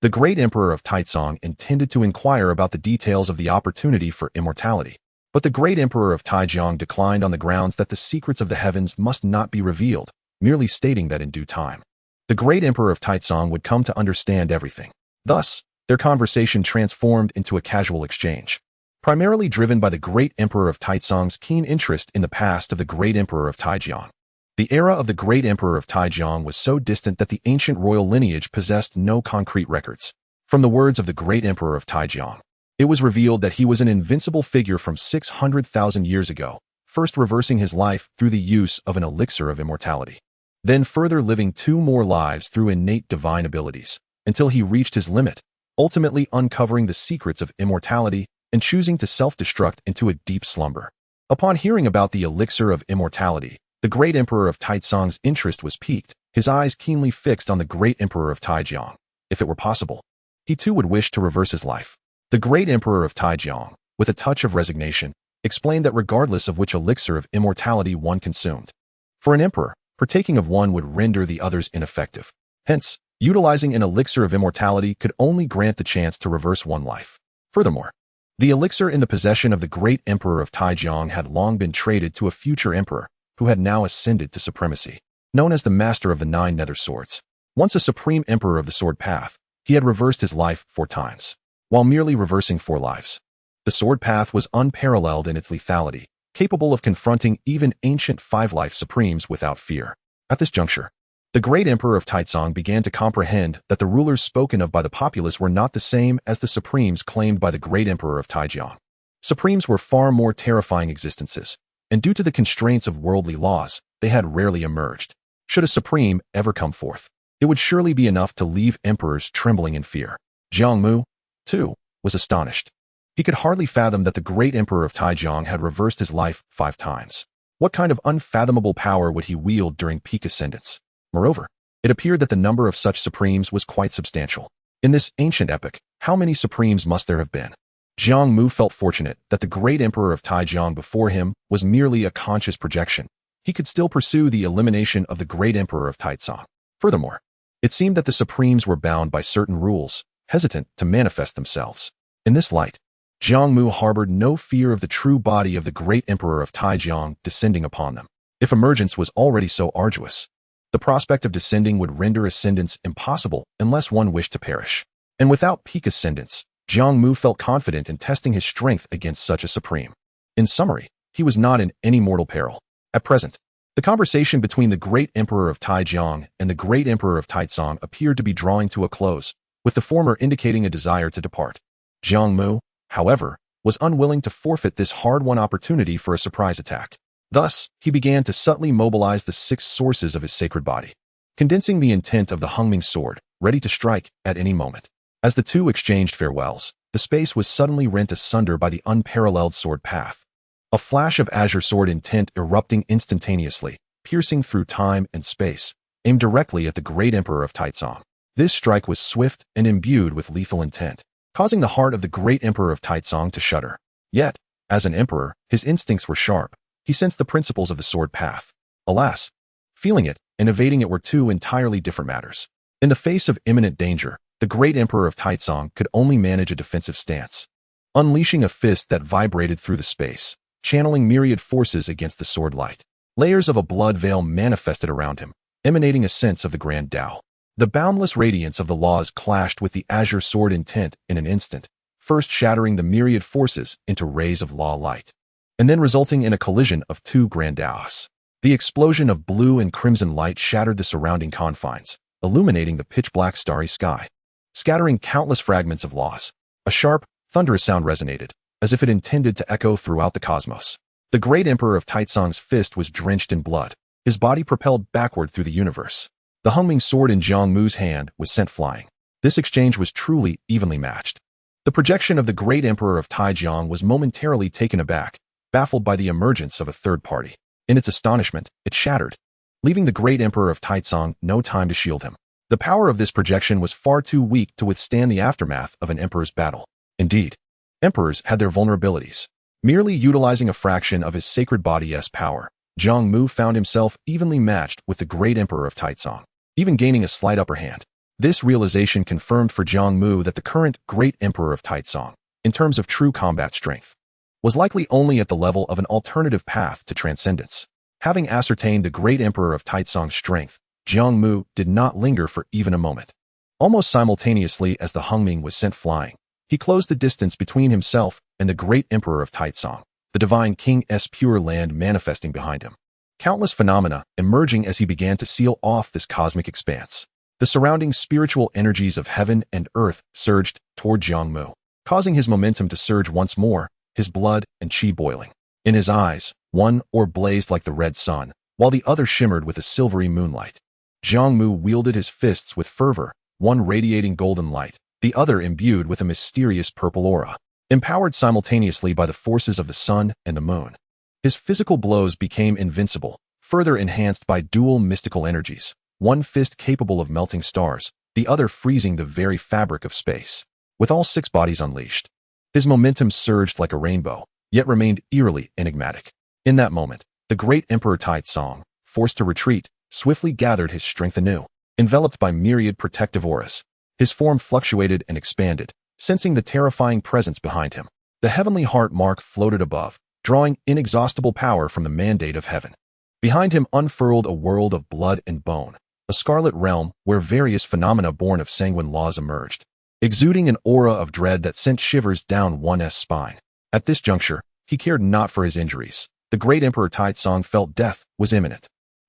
the great emperor of Taizong intended to inquire about the details of the opportunity for immortality. But the great emperor of Taijiang declined on the grounds that the secrets of the heavens must not be revealed, merely stating that in due time, the great emperor of Taizong would come to understand everything. Thus, their conversation transformed into a casual exchange, primarily driven by the great emperor of Taizong's keen interest in the past of the great emperor of Taijiang. The era of the great emperor of Taijiang was so distant that the ancient royal lineage possessed no concrete records. From the words of the great emperor of Taijiang, it was revealed that he was an invincible figure from 600,000 years ago, first reversing his life through the use of an elixir of immortality, then further living 2 more lives through innate divine abilities, until he reached his limit, ultimately uncovering the secrets of immortality and choosing to self-destruct into a deep slumber. Upon hearing about the elixir of immortality, the great emperor of Taizong's interest was piqued, his eyes keenly fixed on the great emperor of Taijiang. If it were possible, he too would wish to reverse his life. The great emperor of Taijiang, with a touch of resignation, explained that regardless of which elixir of immortality one consumed, for an emperor, partaking of one would render the others ineffective. Hence, utilizing an elixir of immortality could only grant the chance to reverse one life. Furthermore, the elixir in the possession of the great emperor of Taijiang had long been traded to a future emperor, who had now ascended to supremacy, known as the Master of the Nine Nether Swords. Once a supreme emperor of the sword path, he had reversed his life 4 times, while merely reversing 4 lives. The sword path was unparalleled in its lethality, capable of confronting even ancient 5-life supremes without fear. At this juncture, the great emperor of Taizong began to comprehend that the rulers spoken of by the populace were not the same as the supremes claimed by the great emperor of Taijiang. Supremes were far more terrifying existences, and due to the constraints of worldly laws, they had rarely emerged. Should a supreme ever come forth, it would surely be enough to leave emperors trembling in fear. Jiang Mu, too, was astonished. He could hardly fathom that the great emperor of Taijiang had reversed his life 5 times. What kind of unfathomable power would he wield during peak ascendance? Moreover, it appeared that the number of such supremes was quite substantial. In this ancient epoch, how many supremes must there have been? Jiang Mu felt fortunate that the great emperor of Taijiang before him was merely a conscious projection. He could still pursue the elimination of the great emperor of Taizong. Furthermore, it seemed that the supremes were bound by certain rules, hesitant to manifest themselves. In this light, Jiang Mu harbored no fear of the true body of the great emperor of Taijiang descending upon them. If emergence was already so arduous, the prospect of descending would render ascendance impossible unless one wished to perish. And without peak ascendance, Jiang Mu felt confident in testing his strength against such a supreme. In summary, he was not in any mortal peril. At present, the conversation between the great emperor of Taijiang and the great emperor of Taizong appeared to be drawing to a close, with the former indicating a desire to depart. Jiang Mu, however, was unwilling to forfeit this hard-won opportunity for a surprise attack. Thus, he began to subtly mobilize the 6 sources of his sacred body, condensing the intent of the Hungming sword, ready to strike at any moment. As the two exchanged farewells, the space was suddenly rent asunder by the unparalleled sword path. A flash of azure sword intent erupting instantaneously, piercing through time and space, aimed directly at the great emperor of Taizong. This strike was swift and imbued with lethal intent, causing the heart of the great emperor of Taizong to shudder. Yet, as an emperor, his instincts were sharp. He sensed the principles of the sword path. Alas, feeling it and evading it were 2 entirely different matters. In the face of imminent danger, the great emperor of Taizong could only manage a defensive stance, unleashing a fist that vibrated through the space, channeling myriad forces against the sword light. Layers of a blood veil manifested around him, emanating a sense of the grand Tao. The boundless radiance of the laws clashed with the azure sword intent in an instant, first shattering the myriad forces into rays of law light, and then resulting in a collision of 2 grand Taos. The explosion of blue and crimson light shattered the surrounding confines, illuminating the pitch-black starry sky, scattering countless fragments of laws. A sharp, thunderous sound resonated, as if it intended to echo throughout the cosmos. The great emperor of Taizong's fist was drenched in blood, his body propelled backward through the universe. The Hungming sword in Jiang Mu's hand was sent flying. This exchange was truly evenly matched. The projection of the great emperor of Taijiang was momentarily taken aback, baffled by the emergence of a third party. In its astonishment, it shattered, leaving the great emperor of Taizong no time to shield him. The power of this projection was far too weak to withstand the aftermath of an emperor's battle. Indeed, emperors had their vulnerabilities. Merely utilizing a fraction of his sacred body's power, Jiang Mu found himself evenly matched with the great emperor of Taizong, even gaining a slight upper hand. This realization confirmed for Jiang Mu that the current great emperor of Taizong, in terms of true combat strength, was likely only at the level of an alternative path to transcendence. Having ascertained the great emperor of Taizong's strength, Jiang Mu did not linger for even a moment. Almost simultaneously as the Hungming was sent flying, he closed the distance between himself and the great emperor of Taizong, the divine king's pure land manifesting behind him. Countless phenomena emerging as he began to seal off this cosmic expanse. The surrounding spiritual energies of heaven and earth surged toward Jiang Mu, causing his momentum to surge once more, his blood and chi boiling. In his eyes, one orb blazed like the red sun, while the other shimmered with a silvery moonlight. Jiang Mu wielded his fists with fervor, one radiating golden light, the other imbued with a mysterious purple aura. empowered simultaneously by the forces of the sun and the moon. His physical blows became invincible, further enhanced by dual mystical energies, one fist capable of melting stars, the other freezing the very fabric of space. With all 6 bodies unleashed, his momentum surged like a rainbow, yet remained eerily enigmatic. In that moment, the great Emperor Taizong, forced to retreat, swiftly gathered his strength anew. Enveloped by myriad protective auras, his form fluctuated and expanded, sensing the terrifying presence behind him. The heavenly heart mark floated above, drawing inexhaustible power from the mandate of heaven. Behind him unfurled a world of blood and bone, a scarlet realm where various phenomena born of sanguine laws emerged, exuding an aura of dread that sent shivers down one's spine. At this juncture, he cared not for his injuries. The great Emperor Taizong felt death was imminent.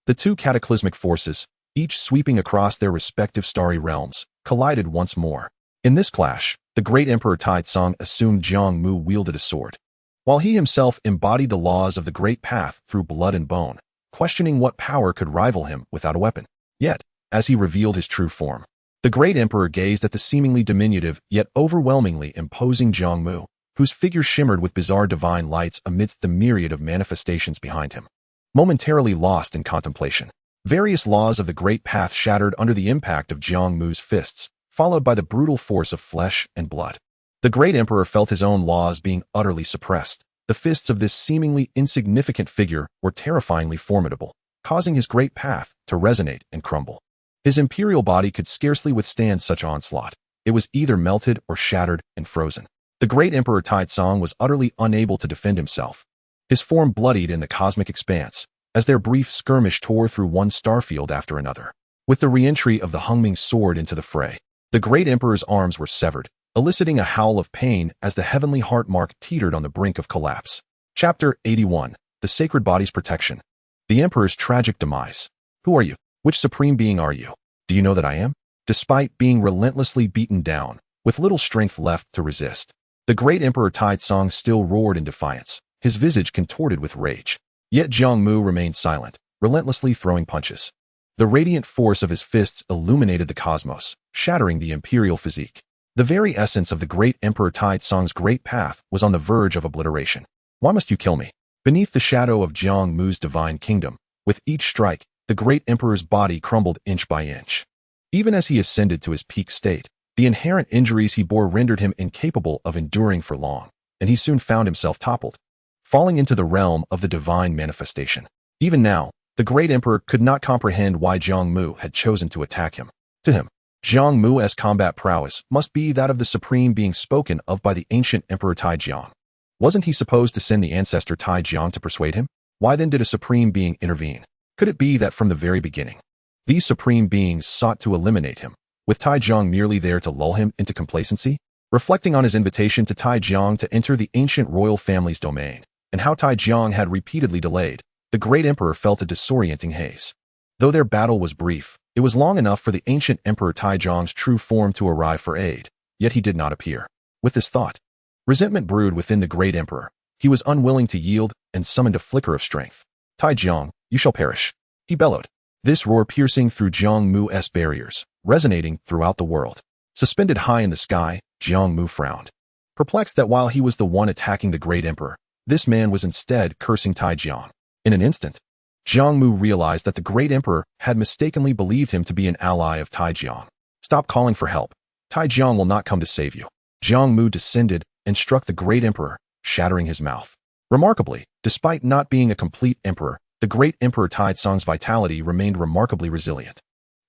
The 2 cataclysmic forces, each sweeping across their respective starry realms, collided once more. In this clash, the great Emperor Taizong assumed Jiang Mu wielded a sword, while he himself embodied the laws of the great path through blood and bone, questioning what power could rival him without a weapon. Yet, as he revealed his true form, the great emperor gazed at the seemingly diminutive yet overwhelmingly imposing Jiang Mu, whose figure shimmered with bizarre divine lights amidst the myriad of manifestations behind him. Momentarily lost in contemplation, various laws of the great path shattered under the impact of Jiang Mu's fists, followed by the brutal force of flesh and blood. The great emperor felt his own laws being utterly suppressed. The fists of this seemingly insignificant figure were terrifyingly formidable, causing his great path to resonate and crumble. His imperial body could scarcely withstand such onslaught. It was either melted or shattered and frozen. The great Emperor Taizong was utterly unable to defend himself. His form bloodied in the cosmic expanse, as their brief skirmish tore through one starfield after another. With the re-entry of the Hungming sword into the fray, the great emperor's arms were severed, eliciting a howl of pain as the heavenly heart mark teetered on the brink of collapse. Chapter 81. The Sacred Body's Protection. The Emperor's Tragic Demise. Who are you? Which supreme being are you? Do you know that I am? Despite being relentlessly beaten down, with little strength left to resist, the great Emperor Taizong still roared in defiance, his visage contorted with rage. Yet Jiang Mu remained silent, relentlessly throwing punches. The radiant force of his fists illuminated the cosmos, shattering the imperial physique. The very essence of the great Emperor Taizong's great path was on the verge of obliteration. Why must you kill me? Beneath the shadow of Jiang Mu's divine kingdom, with each strike, the great emperor's body crumbled inch by inch. Even as he ascended to his peak state, the inherent injuries he bore rendered him incapable of enduring for long, and he soon found himself toppled, falling into the realm of the divine manifestation. Even now, the great emperor could not comprehend why Jiang Mu had chosen to attack him. To him, Jiang Mu's combat prowess must be that of the supreme being spoken of by the ancient Emperor Taijiang. Wasn't he supposed to send the ancestor Taijiang to persuade him? Why then did a supreme being intervene? Could it be that from the very beginning, these supreme beings sought to eliminate him, with Taijiang merely there to lull him into complacency? Reflecting on his invitation to Taijiang to enter the ancient royal family's domain, and how Taijiang had repeatedly delayed, the great emperor felt a disorienting haze. Though their battle was brief, it was long enough for the ancient Emperor Taijiang's true form to arrive for aid, yet he did not appear. With this thought, resentment brewed within the great emperor. He was unwilling to yield and summoned a flicker of strength. Taijiang, you shall perish, he bellowed, this roar piercing through Jiang Mu's barriers, resonating throughout the world. Suspended high in the sky, Jiang Mu frowned, perplexed that while he was the one attacking the great emperor, this man was instead cursing Taijiang. In an instant, Jiang Mu realized that the great emperor had mistakenly believed him to be an ally of Taijiang. Stop calling for help. Taijiang will not come to save you. Jiang Mu descended and struck the great emperor, shattering his mouth. Remarkably, despite not being a complete emperor, the great Emperor Taizong's vitality remained remarkably resilient,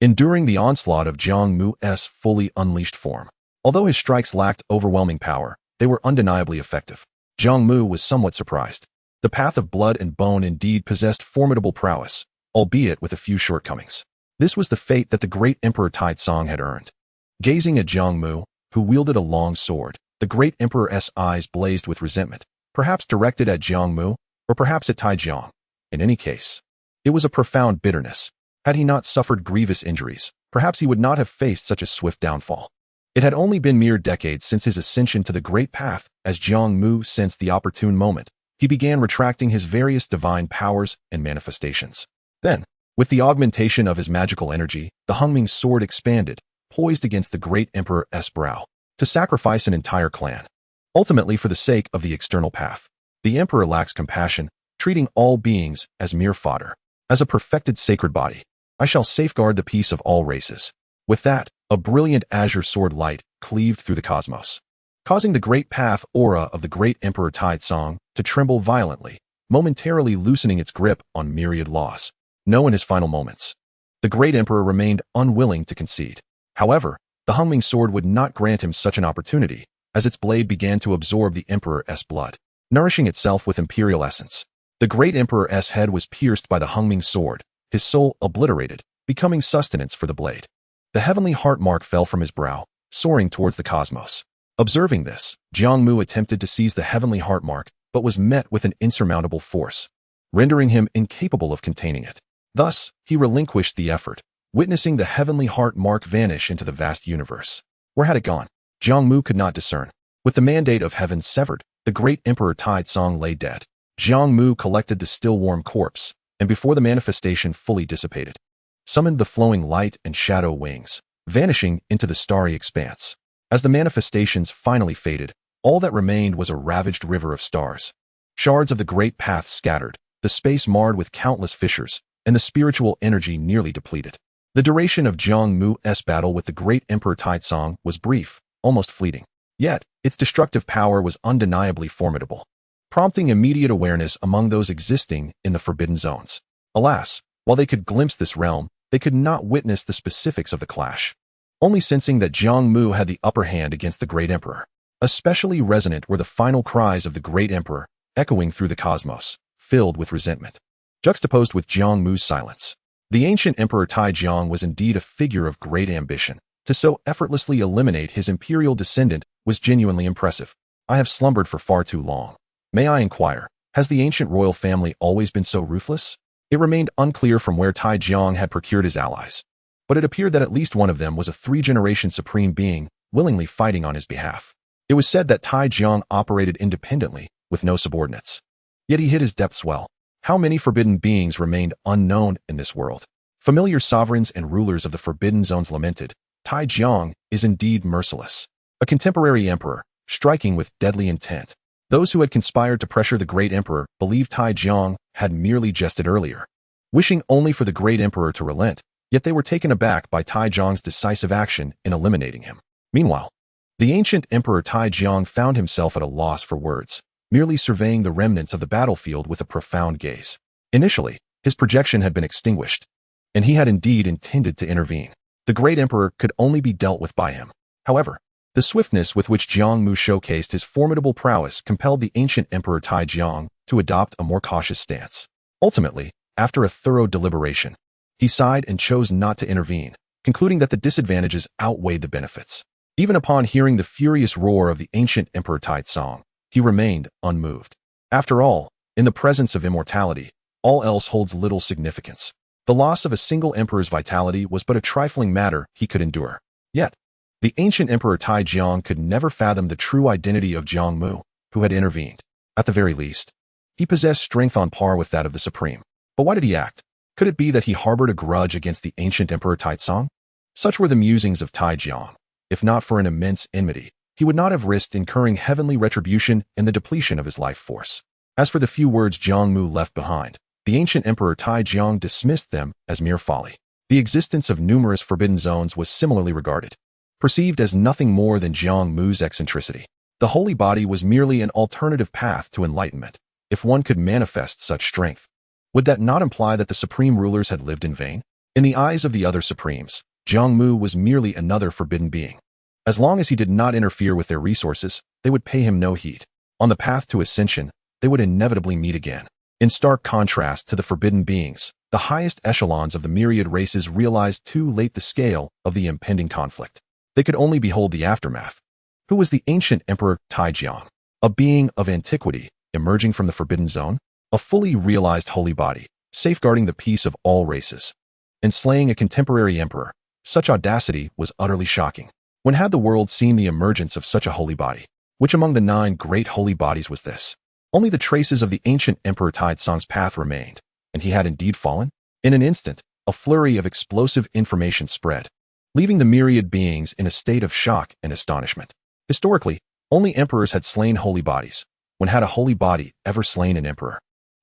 enduring the onslaught of Jiang Mu's fully unleashed form. Although his strikes lacked overwhelming power, they were undeniably effective. Jiang Mu was somewhat surprised. The path of blood and bone indeed possessed formidable prowess, albeit with a few shortcomings. This was the fate that the great Emperor Taizong had earned. Gazing at Jiang Mu, who wielded a long sword, the great emperor's eyes blazed with resentment, perhaps directed at Jiang Mu, or perhaps at Taijiang. In any case, it was a profound bitterness. Had he not suffered grievous injuries, perhaps he would not have faced such a swift downfall. It had only been mere decades since his ascension to the great path. As Jiang Mu sensed the opportune moment, he began retracting his various divine powers and manifestations. Then, with the augmentation of his magical energy, the Hungming sword expanded, poised against the great emperor's brow, to sacrifice an entire clan. ultimately for the sake of the external path. The emperor lacks compassion, treating all beings as mere fodder. As a perfected sacred body, I shall safeguard the peace of all races. With that, a brilliant azure sword light cleaved through the cosmos, causing the great path aura of the great Emperor Taizong to tremble violently, momentarily loosening its grip on myriad laws. No, in his final moments, the great emperor remained unwilling to concede. However, the Hongming sword would not grant him such an opportunity, as its blade began to absorb the emperor's blood, nourishing itself with imperial essence. The great emperor's head was pierced by the Hongming sword, his soul obliterated, becoming sustenance for the blade. The heavenly heart mark fell from his brow, soaring towards the cosmos. Observing this, Jiang Mu attempted to seize the heavenly heart mark, but was met with an insurmountable force, rendering him incapable of containing it. Thus, he relinquished the effort, witnessing the heavenly heart mark vanish into the vast universe. Where had it gone? Jiang Mu could not discern. With the mandate of heaven severed, the great Emperor Taizong lay dead. Jiang Mu collected the still warm corpse, and before the manifestation fully dissipated, summoned the flowing light and shadow wings, vanishing into the starry expanse. As the manifestations finally faded, all that remained was a ravaged river of stars. Shards of the great path scattered, the space marred with countless fissures, and the spiritual energy nearly depleted. The duration of Jiang Mu's battle with the great Emperor Taizong was brief, almost fleeting. Yet, its destructive power was undeniably formidable, prompting immediate awareness among those existing in the forbidden zones. Alas, while they could glimpse this realm, they could not witness the specifics of the clash. Only sensing that Jiang Mu had the upper hand against the great emperor. Especially resonant were the final cries of the great emperor, echoing through the cosmos, filled with resentment. Juxtaposed with Jiang Mu's silence, the ancient Emperor Taijiang was indeed a figure of great ambition. To so effortlessly eliminate his imperial descendant was genuinely impressive. I have slumbered for far too long. May I inquire, has the ancient royal family always been so ruthless? It remained unclear from where Taijiang had procured his allies, but it appeared that at least one of them was a three-generation supreme being, willingly fighting on his behalf. It was said that Taijiang operated independently, with no subordinates. Yet he hid his depths well. How many forbidden beings remained unknown in this world? Familiar sovereigns and rulers of the forbidden zones lamented, Taijiang is indeed merciless. A contemporary emperor, striking with deadly intent. Those who had conspired to pressure the great emperor believed Taijiang had merely jested earlier, wishing only for the great emperor to relent, yet they were taken aback by Taijiang's decisive action in eliminating him. Meanwhile, the ancient Emperor Taijiang found himself at a loss for words, merely surveying the remnants of the battlefield with a profound gaze. Initially, his projection had been extinguished, and he had indeed intended to intervene. The great emperor could only be dealt with by him. However, the swiftness with which Jiang Mu showcased his formidable prowess compelled the ancient Emperor Taijiang to adopt a more cautious stance. Ultimately, after a thorough deliberation, he sighed and chose not to intervene, concluding that the disadvantages outweighed the benefits. Even upon hearing the furious roar of the ancient Emperor Taizong, he remained unmoved. After all, in the presence of immortality, all else holds little significance. The loss of a single emperor's vitality was but a trifling matter he could endure. Yet, the ancient Emperor Taijiang could never fathom the true identity of Jiang Mu, who had intervened. At the very least, he possessed strength on par with that of the Supreme. But why did he act? Could it be that he harbored a grudge against the ancient Emperor Taizong? Such were the musings of Taijiang. If not for an immense enmity, he would not have risked incurring heavenly retribution and the depletion of his life force. As for the few words Jiang Mu left behind, the ancient Emperor Taijiang dismissed them as mere folly. The existence of numerous forbidden zones was similarly regarded, perceived as nothing more than Jiang Mu's eccentricity. The holy body was merely an alternative path to enlightenment. If one could manifest such strength, would that not imply that the supreme rulers had lived in vain? In the eyes of the other supremes, Jiang Mu was merely another forbidden being. As long as he did not interfere with their resources, they would pay him no heed. On the path to ascension, they would inevitably meet again. In stark contrast to the forbidden beings, the highest echelons of the myriad races realized too late the scale of the impending conflict. They could only behold the aftermath. Who was the ancient Emperor Taijiang? A being of antiquity, emerging from the forbidden zone? A fully realized holy body, safeguarding the peace of all races, and slaying a contemporary emperor. Such audacity was utterly shocking. When had the world seen the emergence of such a holy body? Which among the 9 great holy bodies was this? Only the traces of the ancient Emperor Taizong's path remained, and he had indeed fallen. In an instant, a flurry of explosive information spread, leaving the myriad beings in a state of shock and astonishment. Historically, Only emperors had slain holy bodies. When had a holy body ever slain an emperor?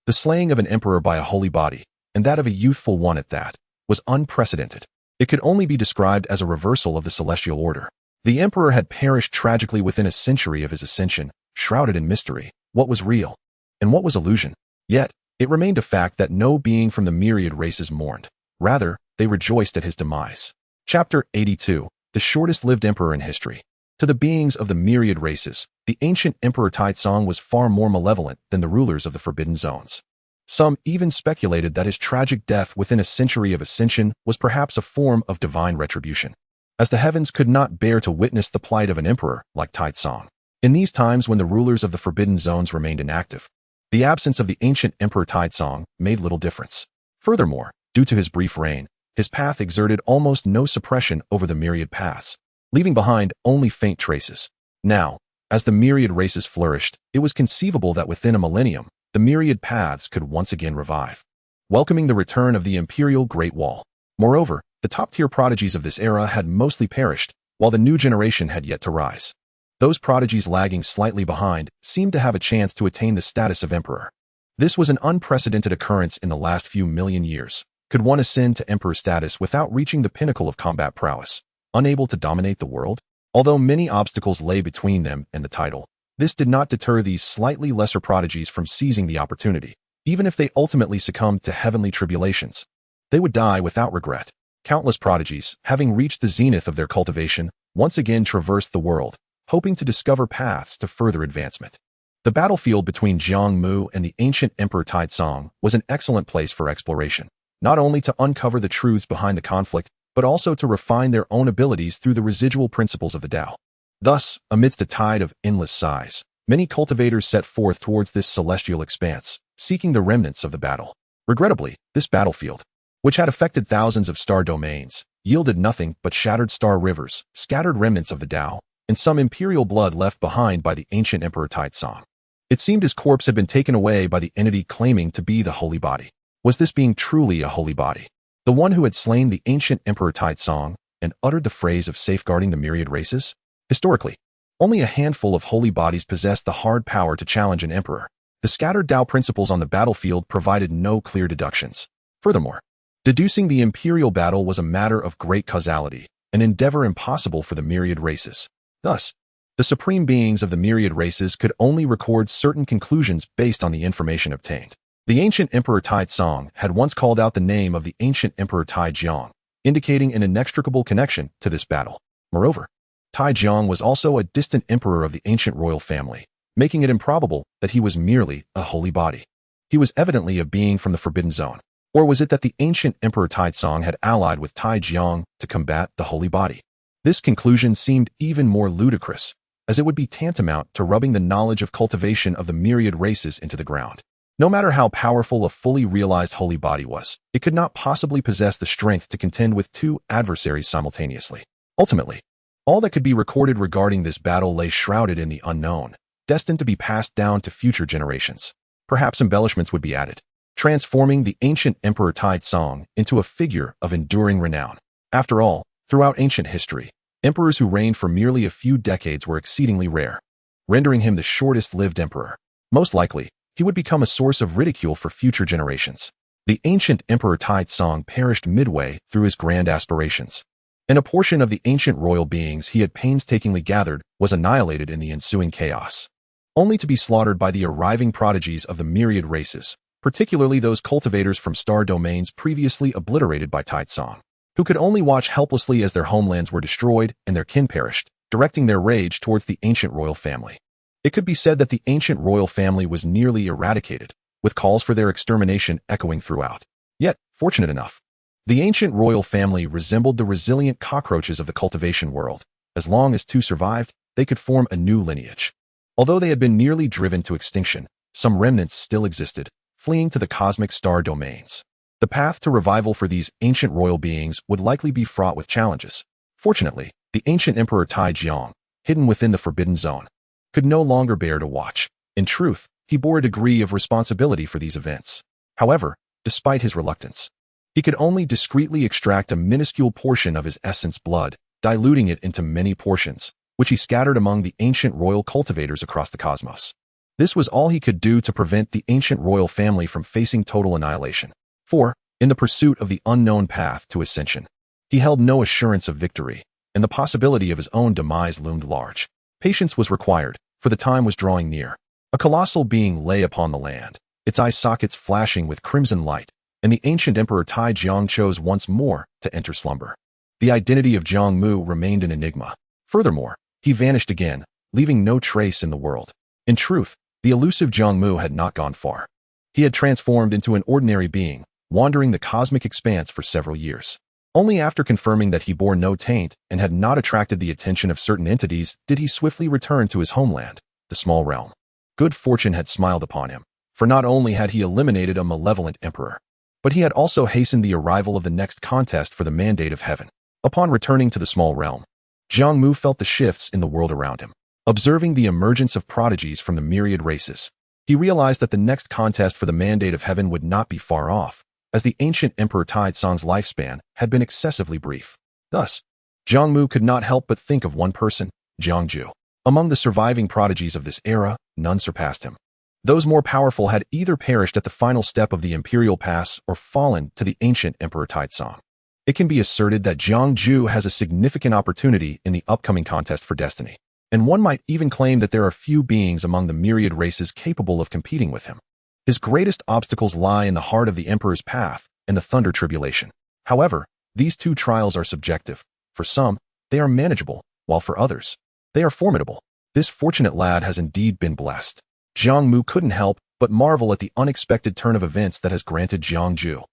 The slaying of an emperor by a holy body, and that of a youthful one at that, was unprecedented. It could only be described as a reversal of the celestial order. The emperor had perished tragically within a century of his ascension, shrouded in mystery. What was real, and what was illusion? Yet, it remained a fact that no being from the myriad races mourned. Rather, they rejoiced at his demise. Chapter 82. The shortest-lived emperor in history. To the beings of the myriad races, the ancient Emperor Taizong was far more malevolent than the rulers of the Forbidden Zones. Some even speculated that his tragic death within a century of ascension was perhaps a form of divine retribution, as the heavens could not bear to witness the plight of an emperor like Taizong. In these times when the rulers of the Forbidden Zones remained inactive, the absence of the ancient Emperor Taizong made little difference. Furthermore, due to his brief reign, his path exerted almost no suppression over the myriad paths, leaving behind only faint traces. Now, as the myriad races flourished, it was conceivable that within a millennium, the myriad paths could once again revive, welcoming the return of the imperial Great Wall. Moreover, the top-tier prodigies of this era had mostly perished, while the new generation had yet to rise. Those prodigies lagging slightly behind seemed to have a chance to attain the status of emperor. This was an unprecedented occurrence in the last few million years. Could one ascend to emperor status without reaching the pinnacle of combat prowess, unable to dominate the world? Although many obstacles lay between them and the title, this did not deter these slightly lesser prodigies from seizing the opportunity. Even if they ultimately succumbed to heavenly tribulations, they would die without regret. Countless prodigies, having reached the zenith of their cultivation, once again traversed the world, hoping to discover paths to further advancement. The battlefield between Jiang Mu and the ancient Emperor Taizong was an excellent place for exploration, not only to uncover the truths behind the conflict, but also to refine their own abilities through the residual principles of the Tao. Thus, amidst a tide of endless sighs, many cultivators set forth towards this celestial expanse, seeking the remnants of the battle. Regrettably, this battlefield, which had affected thousands of star domains, yielded nothing but shattered star rivers, scattered remnants of the Tao, and some imperial blood left behind by the ancient Emperor Taizong. It seemed his corpse had been taken away by the entity claiming to be the holy body. Was this being truly a holy body? The one who had slain the ancient Emperor Taizong and uttered the phrase of safeguarding the myriad races? Historically, only a handful of holy bodies possessed the hard power to challenge an emperor. The scattered Tao principles on the battlefield provided no clear deductions. Furthermore, deducing the imperial battle was a matter of great causality, an endeavor impossible for the myriad races. Thus, the supreme beings of the myriad races could only record certain conclusions based on the information obtained. The ancient Emperor Taizong had once called out the name of the ancient Emperor Taijiang, indicating an inextricable connection to this battle. Moreover, Taijiang was also a distant emperor of the ancient royal family, making it improbable that he was merely a holy body. He was evidently a being from the Forbidden Zone. Or was it that the ancient Emperor Taizong had allied with Taijiang to combat the holy body? This conclusion seemed even more ludicrous, as it would be tantamount to rubbing the knowledge of cultivation of the myriad races into the ground. No matter how powerful a fully realized holy body was, it could not possibly possess the strength to contend with two adversaries simultaneously. Ultimately, all that could be recorded regarding this battle lay shrouded in the unknown, destined to be passed down to future generations. Perhaps embellishments would be added, transforming the ancient Emperor Taizong into a figure of enduring renown. After all, throughout ancient history, emperors who reigned for merely a few decades were exceedingly rare, rendering him the shortest-lived emperor. Most likely, he would become a source of ridicule for future generations. The ancient Emperor Taizong perished midway through his grand aspirations, and a portion of the ancient royal beings he had painstakingly gathered was annihilated in the ensuing chaos, only to be slaughtered by the arriving prodigies of the myriad races, particularly those cultivators from star domains previously obliterated by Taizong, who could only watch helplessly as their homelands were destroyed and their kin perished, directing their rage towards the ancient royal family. It could be said that the ancient royal family was nearly eradicated, with calls for their extermination echoing throughout. Yet, fortunate enough, the ancient royal family resembled the resilient cockroaches of the cultivation world. As long as two survived, they could form a new lineage. Although they had been nearly driven to extinction, some remnants still existed, fleeing to the cosmic star domains. The path to revival for these ancient royal beings would likely be fraught with challenges. Fortunately, the ancient Emperor Taijiang, hidden within the Forbidden Zone, could no longer bear to watch. In truth, he bore a degree of responsibility for these events. However, despite his reluctance, he could only discreetly extract a minuscule portion of his essence blood, diluting it into many portions, which he scattered among the ancient royal cultivators across the cosmos. This was all he could do to prevent the ancient royal family from facing total annihilation. For, in the pursuit of the unknown path to ascension, he held no assurance of victory, and the possibility of his own demise loomed large. Patience was required, for the time was drawing near. A colossal being lay upon the land, its eye sockets flashing with crimson light, and the ancient Emperor Tai Jiang chose once more to enter slumber. The identity of Jiang Mu remained an enigma. Furthermore, he vanished again, leaving no trace in the world. In truth, the elusive Jiang Mu had not gone far. He had transformed into an ordinary being, wandering the cosmic expanse for several years. Only after confirming that he bore no taint and had not attracted the attention of certain entities did he swiftly return to his homeland, the small realm. Good fortune had smiled upon him, for not only had he eliminated a malevolent emperor, but he had also hastened the arrival of the next contest for the mandate of heaven. Upon returning to the small realm, Jiang Mu felt the shifts in the world around him. Observing the emergence of prodigies from the myriad races, he realized that the next contest for the mandate of heaven would not be far off, as the ancient Emperor Tai Tsong's lifespan had been excessively brief. Thus, Jiang Mu could not help but think of one person, Jiang Ju. Among the surviving prodigies of this era, none surpassed him. Those more powerful had either perished at the final step of the imperial pass or fallen to the ancient Emperor Tai Tsong. It can be asserted that Jiang Ju has a significant opportunity in the upcoming contest for destiny, and one might even claim that there are few beings among the myriad races capable of competing with him. His greatest obstacles lie in the heart of the Emperor's path and the Thunder Tribulation. However, these two trials are subjective. For some, they are manageable, while for others, they are formidable. This fortunate lad has indeed been blessed. Jiang Mu couldn't help but marvel at the unexpected turn of events that has granted Jiang Ju.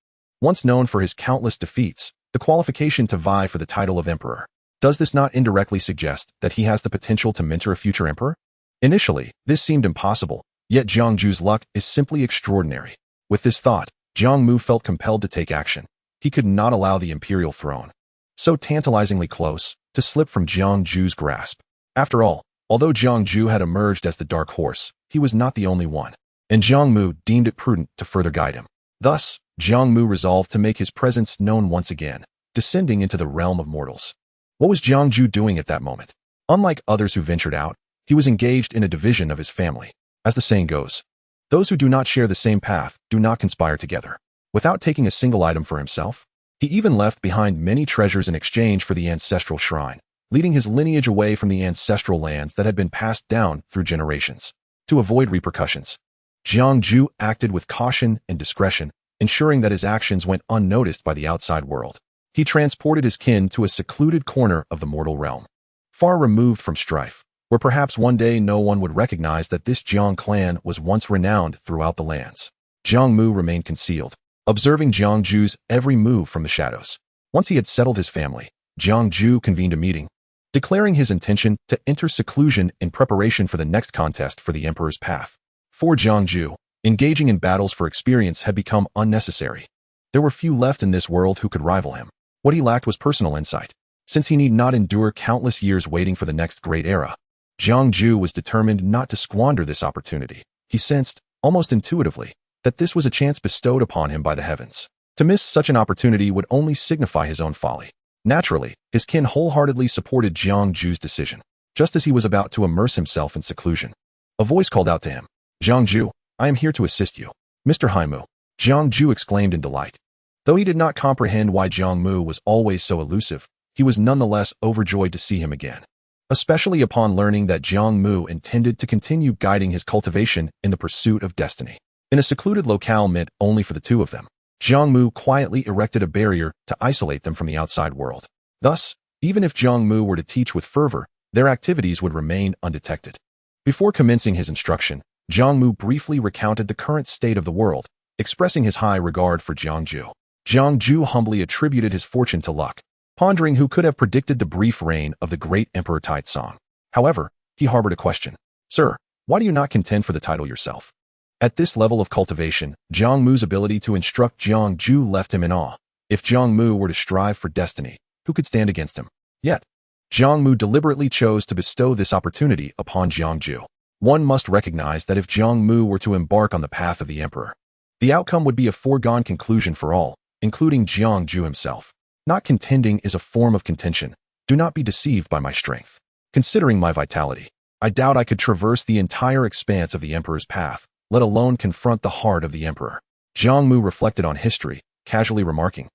Once known for his countless defeats, the qualification to vie for the title of emperor. Does this not indirectly suggest that he has the potential to mentor a future emperor? Initially, this seemed impossible, yet Jiang Ju's luck is simply extraordinary. With this thought, Jiang Mu felt compelled to take action. He could not allow the imperial throne, so tantalizingly close, to slip from Jiang Ju's grasp. After all, although Jiang Ju had emerged as the dark horse, he was not the only one, and Jiang Mu deemed it prudent to further guide him. Thus, Jiang Mu resolved to make his presence known once again, descending into the realm of mortals. What was Jiang Ju doing at that moment? Unlike others who ventured out, he was engaged in a division of his family. As the saying goes, those who do not share the same path do not conspire together. Without taking a single item for himself, he even left behind many treasures in exchange for the ancestral shrine, leading his lineage away from the ancestral lands that had been passed down through generations. To avoid repercussions, Jiang Ju acted with caution and discretion, ensuring that his actions went unnoticed by the outside world. He transported his kin to a secluded corner of the mortal realm, far removed from strife, where perhaps one day no one would recognize that this Jiang clan was once renowned throughout the lands. Jiang Mu remained concealed, observing Jiang Ju's every move from the shadows. Once he had settled his family, Jiang Ju convened a meeting, declaring his intention to enter seclusion in preparation for the next contest for the Emperor's path. For Jiang Ju, engaging in battles for experience had become unnecessary. There were few left in this world who could rival him. What he lacked was personal insight. Since he need not endure countless years waiting for the next great era, Jiang Ju was determined not to squander this opportunity. He sensed, almost intuitively, that this was a chance bestowed upon him by the heavens. To miss such an opportunity would only signify his own folly. Naturally, his kin wholeheartedly supported Jiang Ju's decision. Just as he was about to immerse himself in seclusion, a voice called out to him, "Jiang Ju, I am here to assist you." "Mr. Haimu," Jiang Ju exclaimed in delight. Though he did not comprehend why Jiang Mu was always so elusive, he was nonetheless overjoyed to see him again, especially upon learning that Jiang Mu intended to continue guiding his cultivation in the pursuit of destiny. In a secluded locale meant only for the two of them, Jiang Mu quietly erected a barrier to isolate them from the outside world. Thus, even if Jiang Mu were to teach with fervor, their activities would remain undetected. Before commencing his instruction, Jiang Mu briefly recounted the current state of the world, expressing his high regard for Jiang Ju. Jiang Ju humbly attributed his fortune to luck, pondering who could have predicted the brief reign of the great Emperor Tai Tsong. However, he harbored a question. "Sir, why do you not contend for the title yourself?" At this level of cultivation, Jiang Mu's ability to instruct Jiang Ju left him in awe. If Jiang Mu were to strive for destiny, who could stand against him? Yet, Jiang Mu deliberately chose to bestow this opportunity upon Jiang Ju. One must recognize that if Jiang Mu were to embark on the path of the emperor, the outcome would be a foregone conclusion for all, including Jiang Ju himself. Not contending is a form of contention. Do not be deceived by my strength. Considering my vitality, I doubt I could traverse the entire expanse of the Emperor's path, let alone confront the heart of the Emperor. Jiang Mu reflected on history, casually remarking,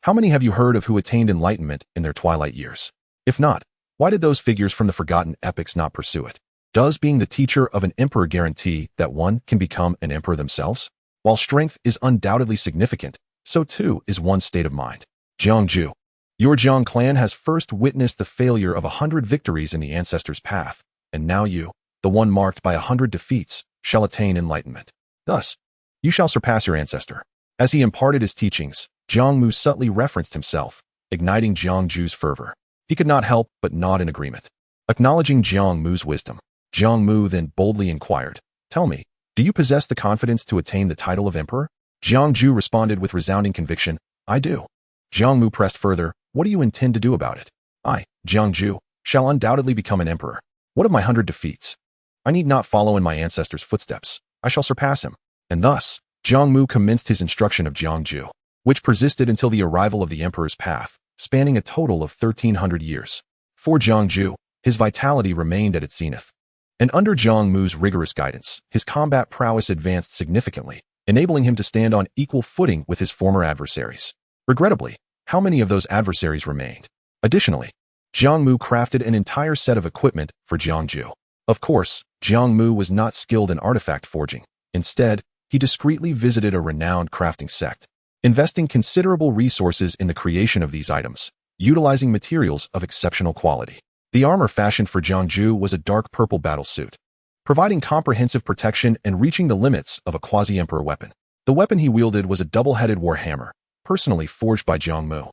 "How many have you heard of who attained enlightenment in their twilight years? If not, why did those figures from the forgotten epics not pursue it? Does being the teacher of an emperor guarantee that one can become an emperor themselves? While strength is undoubtedly significant, so too is one's state of mind. Jiang Ju, your Jiang clan has first witnessed the failure of 100 victories in the ancestors' path, and now you, the one marked by 100 defeats, shall attain enlightenment. Thus, you shall surpass your ancestor." As he imparted his teachings, Jiang Mu subtly referenced himself, igniting Jiang Ju's fervor. He could not help but nod in agreement. Acknowledging Jiang Mu's wisdom, Jiang Mu then boldly inquired, "Tell me, do you possess the confidence to attain the title of emperor?" Jiang Ju responded with resounding conviction, "I do." Jiang Mu pressed further, "What do you intend to do about it?" "I, Jiang Ju, shall undoubtedly become an emperor. What of my 100 defeats? I need not follow in my ancestor's footsteps. I shall surpass him." And thus, Jiang Mu commenced his instruction of Jiang Ju, which persisted until the arrival of the emperor's path, spanning a total of 1,300 years. For Jiang Ju, his vitality remained at its zenith. And under Jiang Mu's rigorous guidance, his combat prowess advanced significantly, enabling him to stand on equal footing with his former adversaries. Regrettably, how many of those adversaries remained? Additionally, Jiang Mu crafted an entire set of equipment for Jiang Ju. Of course, Jiang Mu was not skilled in artifact forging. Instead, he discreetly visited a renowned crafting sect, investing considerable resources in the creation of these items, utilizing materials of exceptional quality. The armor fashioned for Jiang Ju was a dark purple battle suit, providing comprehensive protection and reaching the limits of a quasi-emperor weapon. The weapon he wielded was a double-headed war hammer, personally forged by Jiang Mu,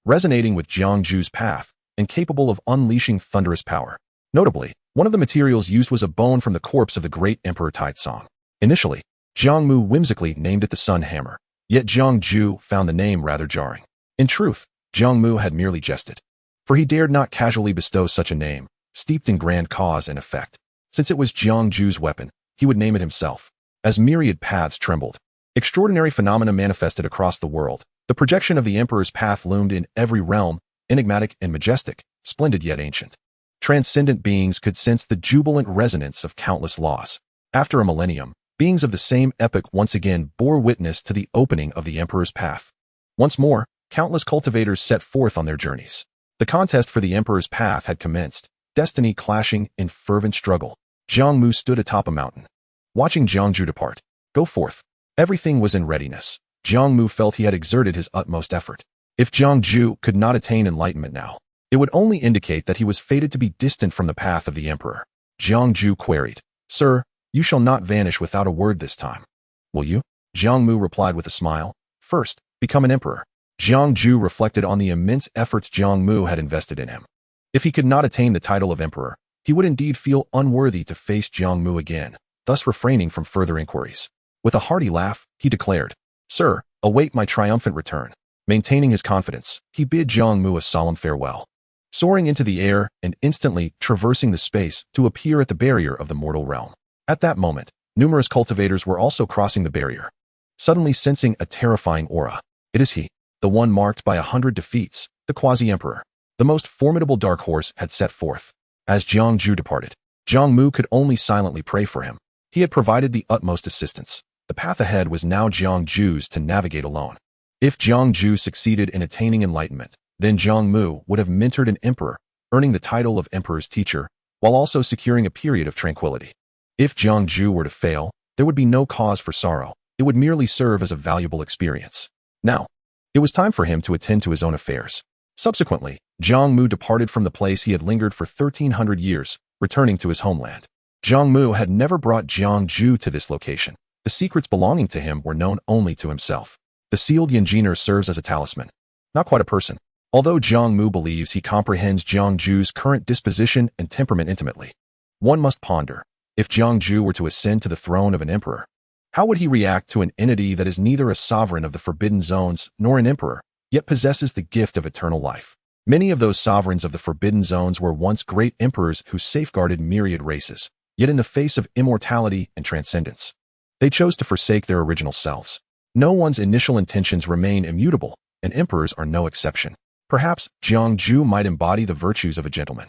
resonating with Jiang Ju's path and capable of unleashing thunderous power. Notably, one of the materials used was a bone from the corpse of the great Emperor Taizong. Initially, Jiang Mu whimsically named it the Sun Hammer, yet Jiang Ju found the name rather jarring. In truth, Jiang Mu had merely jested, for he dared not casually bestow such a name, steeped in grand cause and effect. Since it was Jiang Ju's weapon, he would name it himself. As myriad paths trembled, extraordinary phenomena manifested across the world. The projection of the Emperor's path loomed in every realm, enigmatic and majestic, splendid yet ancient. Transcendent beings could sense the jubilant resonance of countless laws. After a millennium, beings of the same epoch once again bore witness to the opening of the Emperor's path. Once more, countless cultivators set forth on their journeys. The contest for the Emperor's path had commenced, destiny clashing in fervent struggle. Jiang Mu stood atop a mountain, watching Jiang Ju depart. Go forth. Everything was in readiness. Jiang Mu felt he had exerted his utmost effort. If Jiang Ju could not attain enlightenment now, it would only indicate that he was fated to be distant from the path of the Emperor. Jiang Ju queried, "Sir, you shall not vanish without a word this time. Will you?" Jiang Mu replied with a smile, "First, become an emperor." Jiang Ju reflected on the immense efforts Jiang Mu had invested in him. If he could not attain the title of emperor, he would indeed feel unworthy to face Jiang Mu again, thus refraining from further inquiries. With a hearty laugh, he declared, "Sir, await my triumphant return." Maintaining his confidence, he bid Jiang Mu a solemn farewell, soaring into the air and instantly traversing the space to appear at the barrier of the mortal realm. At that moment, numerous cultivators were also crossing the barrier, suddenly sensing a terrifying aura. It is he, the one marked by 100 defeats, the quasi-emperor. The most formidable dark horse had set forth. As Jiang Ju departed, Jiang Mu could only silently pray for him. He had provided the utmost assistance. The path ahead was now Jiang Ju's to navigate alone. If Jiang Ju succeeded in attaining enlightenment, then Jiang Mu would have mentored an emperor, earning the title of emperor's teacher, while also securing a period of tranquility. If Jiang Ju were to fail, there would be no cause for sorrow. It would merely serve as a valuable experience. Now, it was time for him to attend to his own affairs. Subsequently, Jiang Mu departed from the place he had lingered for 1,300 years, returning to his homeland. Jiang Mu had never brought Jiang Ju to this location. The secrets belonging to him were known only to himself. The sealed Yanjiner serves as a talisman, not quite a person. Although Jiang Mu believes he comprehends Jiang Ju's current disposition and temperament intimately, one must ponder, if Jiang Ju were to ascend to the throne of an emperor, how would he react to an entity that is neither a sovereign of the Forbidden Zones nor an emperor, yet possesses the gift of eternal life? Many of those sovereigns of the Forbidden Zones were once great emperors who safeguarded myriad races, yet in the face of immortality and transcendence, they chose to forsake their original selves. No one's initial intentions remain immutable, and emperors are no exception. Perhaps Jiang Ju might embody the virtues of a gentleman.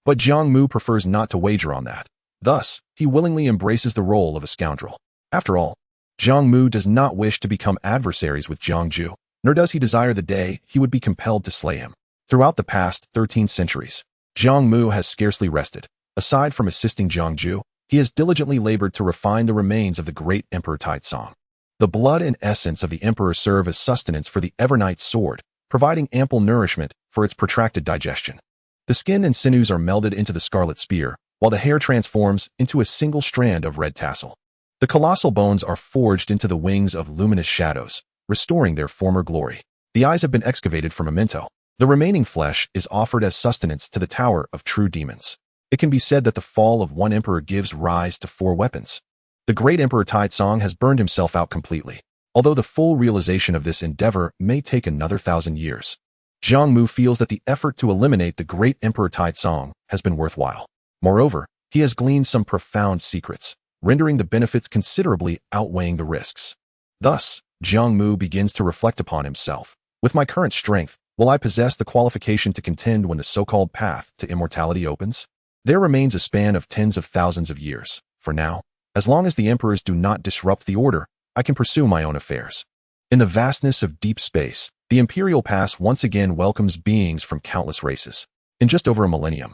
But Jiang Mu prefers not to wager on that. Thus, he willingly embraces the role of a scoundrel. After all, Jiang Mu does not wish to become adversaries with Jiang Ju, nor does he desire the day he would be compelled to slay him. Throughout the past 13 centuries, Jiang Mu has scarcely rested. Aside from assisting Jiang Ju, he has diligently labored to refine the remains of the great Emperor Taizong. The blood and essence of the emperor serve as sustenance for the Evernight sword, providing ample nourishment for its protracted digestion. The skin and sinews are melded into the scarlet spear, while the hair transforms into a single strand of red tassel. The colossal bones are forged into the wings of luminous shadows, restoring their former glory. The eyes have been excavated for memento. The remaining flesh is offered as sustenance to the Tower of True Demons. It can be said that the fall of one emperor gives rise to 4 weapons. The great Emperor Taizong has burned himself out completely, although the full realization of this endeavor may take another 1,000 years. Jiang Mu feels that the effort to eliminate the great Emperor Taizong has been worthwhile. Moreover, he has gleaned some profound secrets, rendering the benefits considerably outweighing the risks. Thus, Jiang Mu begins to reflect upon himself. With my current strength, will I possess the qualification to contend when the so-called path to immortality opens? There remains a span of tens of thousands of years. For now, as long as the emperors do not disrupt the order, I can pursue my own affairs. In the vastness of deep space, the Imperial Pass once again welcomes beings from countless races. In just over a millennium,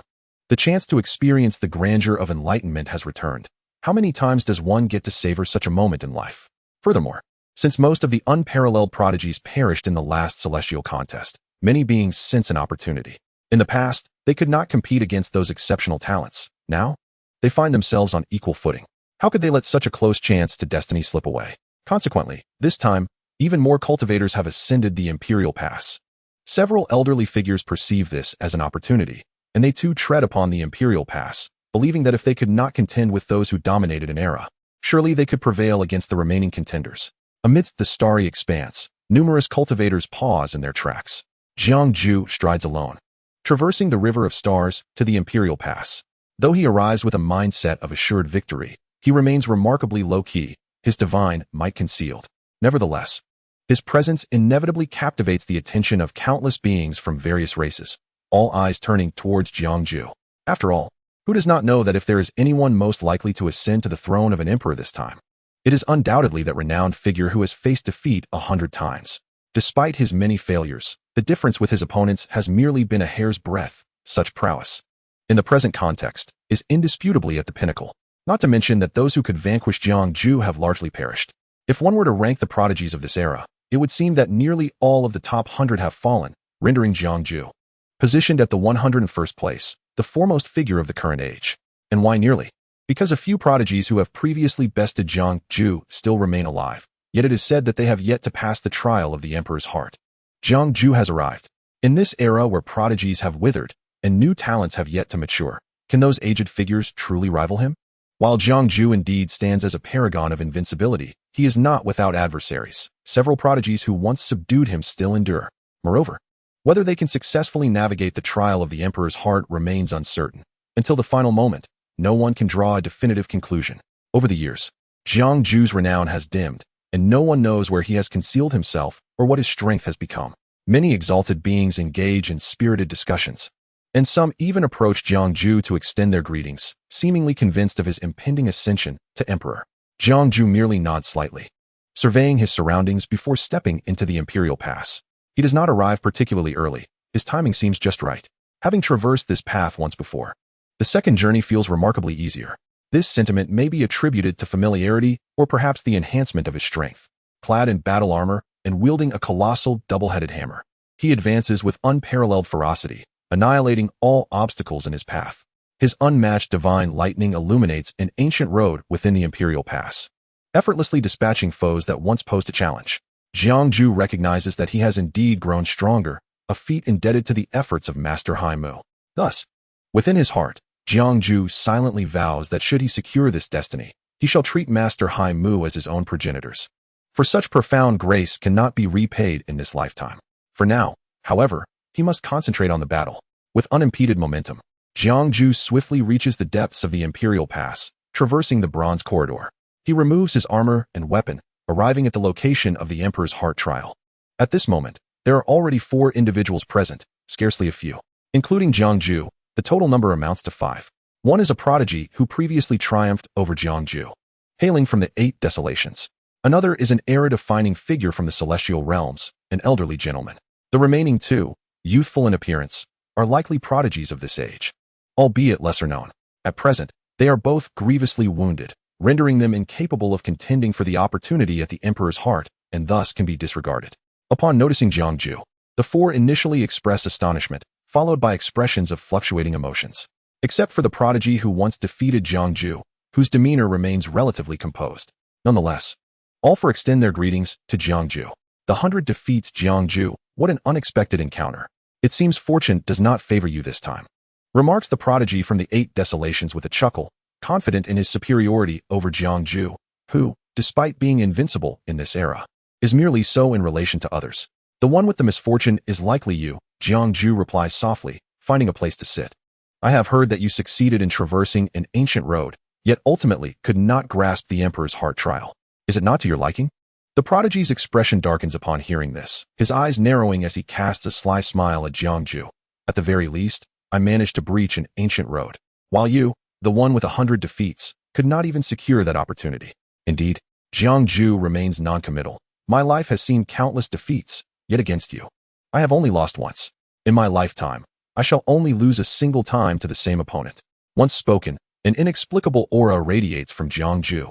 the chance to experience the grandeur of enlightenment has returned. How many times does one get to savor such a moment in life? Furthermore, since most of the unparalleled prodigies perished in the last celestial contest, many beings sense an opportunity. In the past, they could not compete against those exceptional talents. Now, they find themselves on equal footing. How could they let such a close chance to destiny slip away? Consequently, this time, even more cultivators have ascended the Imperial Pass. Several elderly figures perceive this as an opportunity, and they too tread upon the Imperial Pass, believing that if they could not contend with those who dominated an era, surely they could prevail against the remaining contenders. Amidst the starry expanse, numerous cultivators pause in their tracks. Jiang Ju strides alone, traversing the river of stars to the Imperial Pass. Though he arrives with a mindset of assured victory, he remains remarkably low-key, his divine might concealed. Nevertheless, his presence inevitably captivates the attention of countless beings from various races, all eyes turning towards Jiang Ju. After all, who does not know that if there is anyone most likely to ascend to the throne of an emperor this time, it is undoubtedly that renowned figure who has faced defeat 100 times. Despite his many failures, the difference with his opponents has merely been a hair's breadth. Such prowess, in the present context, is indisputably at the pinnacle. Not to mention that those who could vanquish Jiang Ju have largely perished. If one were to rank the prodigies of this era, it would seem that nearly all of the top 100 have fallen, rendering Jiang Ju, positioned at the 101st place, the foremost figure of the current age. And why nearly? Because a few prodigies who have previously bested Jiang Ju still remain alive, yet it is said that they have yet to pass the trial of the emperor's heart. Jiang Ju has arrived. In this era where prodigies have withered and new talents have yet to mature, can those aged figures truly rival him? While Jiang Ju indeed stands as a paragon of invincibility, he is not without adversaries. Several prodigies who once subdued him still endure. Moreover, whether they can successfully navigate the trial of the emperor's heart remains uncertain. Until the final moment, no one can draw a definitive conclusion. Over the years, Jiang Ju's renown has dimmed, and no one knows where he has concealed himself or what his strength has become. Many exalted beings engage in spirited discussions, and some even approach Jiang Ju to extend their greetings, seemingly convinced of his impending ascension to emperor. Jiang Ju merely nods slightly, surveying his surroundings before stepping into the Imperial Pass. He does not arrive particularly early. His timing seems just right. Having traversed this path once before, the second journey feels remarkably easier. This sentiment may be attributed to familiarity or perhaps the enhancement of his strength. Clad in battle armor and wielding a colossal double-headed hammer, he advances with unparalleled ferocity, annihilating all obstacles in his path. His unmatched divine lightning illuminates an ancient road within the Imperial Pass, effortlessly dispatching foes that once posed a challenge. Jiang Ju recognizes that he has indeed grown stronger, a feat indebted to the efforts of Master Jiang Mu. Thus, within his heart, Jiang Ju silently vows that should he secure this destiny, he shall treat Master Jiang Mu as his own progenitors. For such profound grace cannot be repaid in this lifetime. For now, however, he must concentrate on the battle. With unimpeded momentum, Jiang Ju swiftly reaches the depths of the Imperial Pass, traversing the bronze corridor. He removes his armor and weapon, arriving at the location of the Emperor's heart trial. At this moment, there are already 4 individuals present, scarcely a few, including Jiang Ju, The total number amounts to 5. One is a prodigy who previously triumphed over Jiang Mu, hailing from the 8 desolations. Another is an era-defining figure from the celestial realms, an elderly gentleman. The remaining 2, youthful in appearance, are likely prodigies of this age, albeit lesser known. At present, they are both grievously wounded, rendering them incapable of contending for the opportunity at the Emperor's heart, and thus can be disregarded. Upon noticing Jiang Mu, the 4 initially express astonishment, followed by expressions of fluctuating emotions. Except for the prodigy who once defeated Jiang Mu, whose demeanor remains relatively composed. Nonetheless, all 4 extend their greetings to Jiang Mu. The 100 defeats Jiang Mu. What an unexpected encounter. It seems fortune does not favor you this time, remarks the prodigy from the 8 desolations with a chuckle, confident in his superiority over Jiang Mu, who, despite being invincible in this era, is merely so in relation to others. The one with the misfortune is likely you, Jiang Mu replies softly, finding a place to sit. I have heard that you succeeded in traversing an ancient road, yet ultimately could not grasp the Emperor's heart trial. Is it not to your liking? The prodigy's expression darkens upon hearing this, his eyes narrowing as he casts a sly smile at Jiang Mu. At the very least, I managed to breach an ancient road, while you, the one with 100 defeats, could not even secure that opportunity. Indeed, Jiang Mu remains non-committal. My life has seen countless defeats, yet against you, I have only lost once. In my lifetime, I shall only lose a single time to the same opponent. Once spoken, an inexplicable aura radiates from Jiang Mu,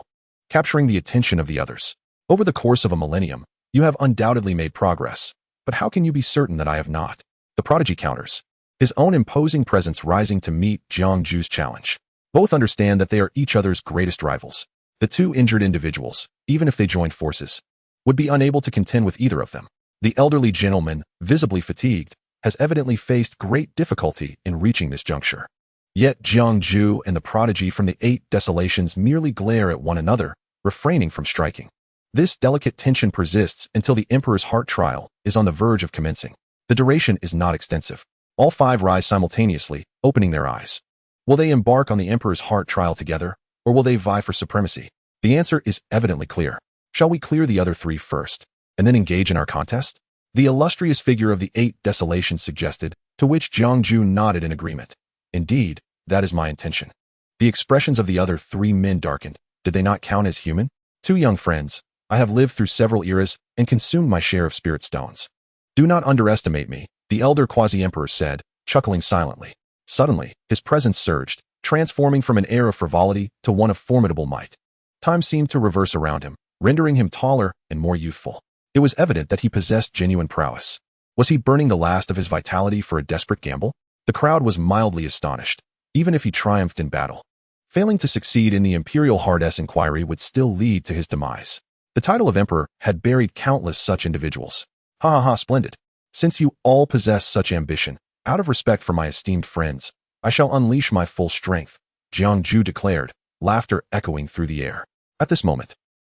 capturing the attention of the others. Over the course of a millennium, you have undoubtedly made progress, but how can you be certain that I have not? The prodigy counters, his own imposing presence rising to meet Jiang Mu's challenge. Both understand that they are each other's greatest rivals. The 2 injured individuals, even if they joined forces, would be unable to contend with either of them. The elderly gentleman, visibly fatigued, has evidently faced great difficulty in reaching this juncture. Yet Jiang Mu and the prodigy from the 8 desolations merely glare at one another, refraining from striking. This delicate tension persists until the Emperor's heart trial is on the verge of commencing. The duration is not extensive. All 5 rise simultaneously, opening their eyes. Will they embark on the Emperor's heart trial together, or will they vie for supremacy? The answer is evidently clear. Shall we clear the other 3 first, and then engage in our contest? The illustrious figure of the 8 desolations suggested, to which Jiang Mu nodded in agreement. Indeed, that is my intention. The expressions of the other 3 men darkened. Did they not count as human? 2 young friends, I have lived through several eras and consumed my share of spirit stones. Do not underestimate me, the elder quasi-emperor said, chuckling silently. Suddenly, his presence surged, transforming from an air of frivolity to one of formidable might. Time seemed to reverse around him, rendering him taller and more youthful. It was evident that he possessed genuine prowess. Was he burning the last of his vitality for a desperate gamble? The crowd was mildly astonished, even if he triumphed in battle. Failing to succeed in the imperial hardess inquiry would still lead to his demise. The title of emperor had buried countless such individuals. Ha ha ha, splendid. Since you all possess such ambition, out of respect for my esteemed friends, I shall unleash my full strength, Jiang Mu declared, laughter echoing through the air. At this moment,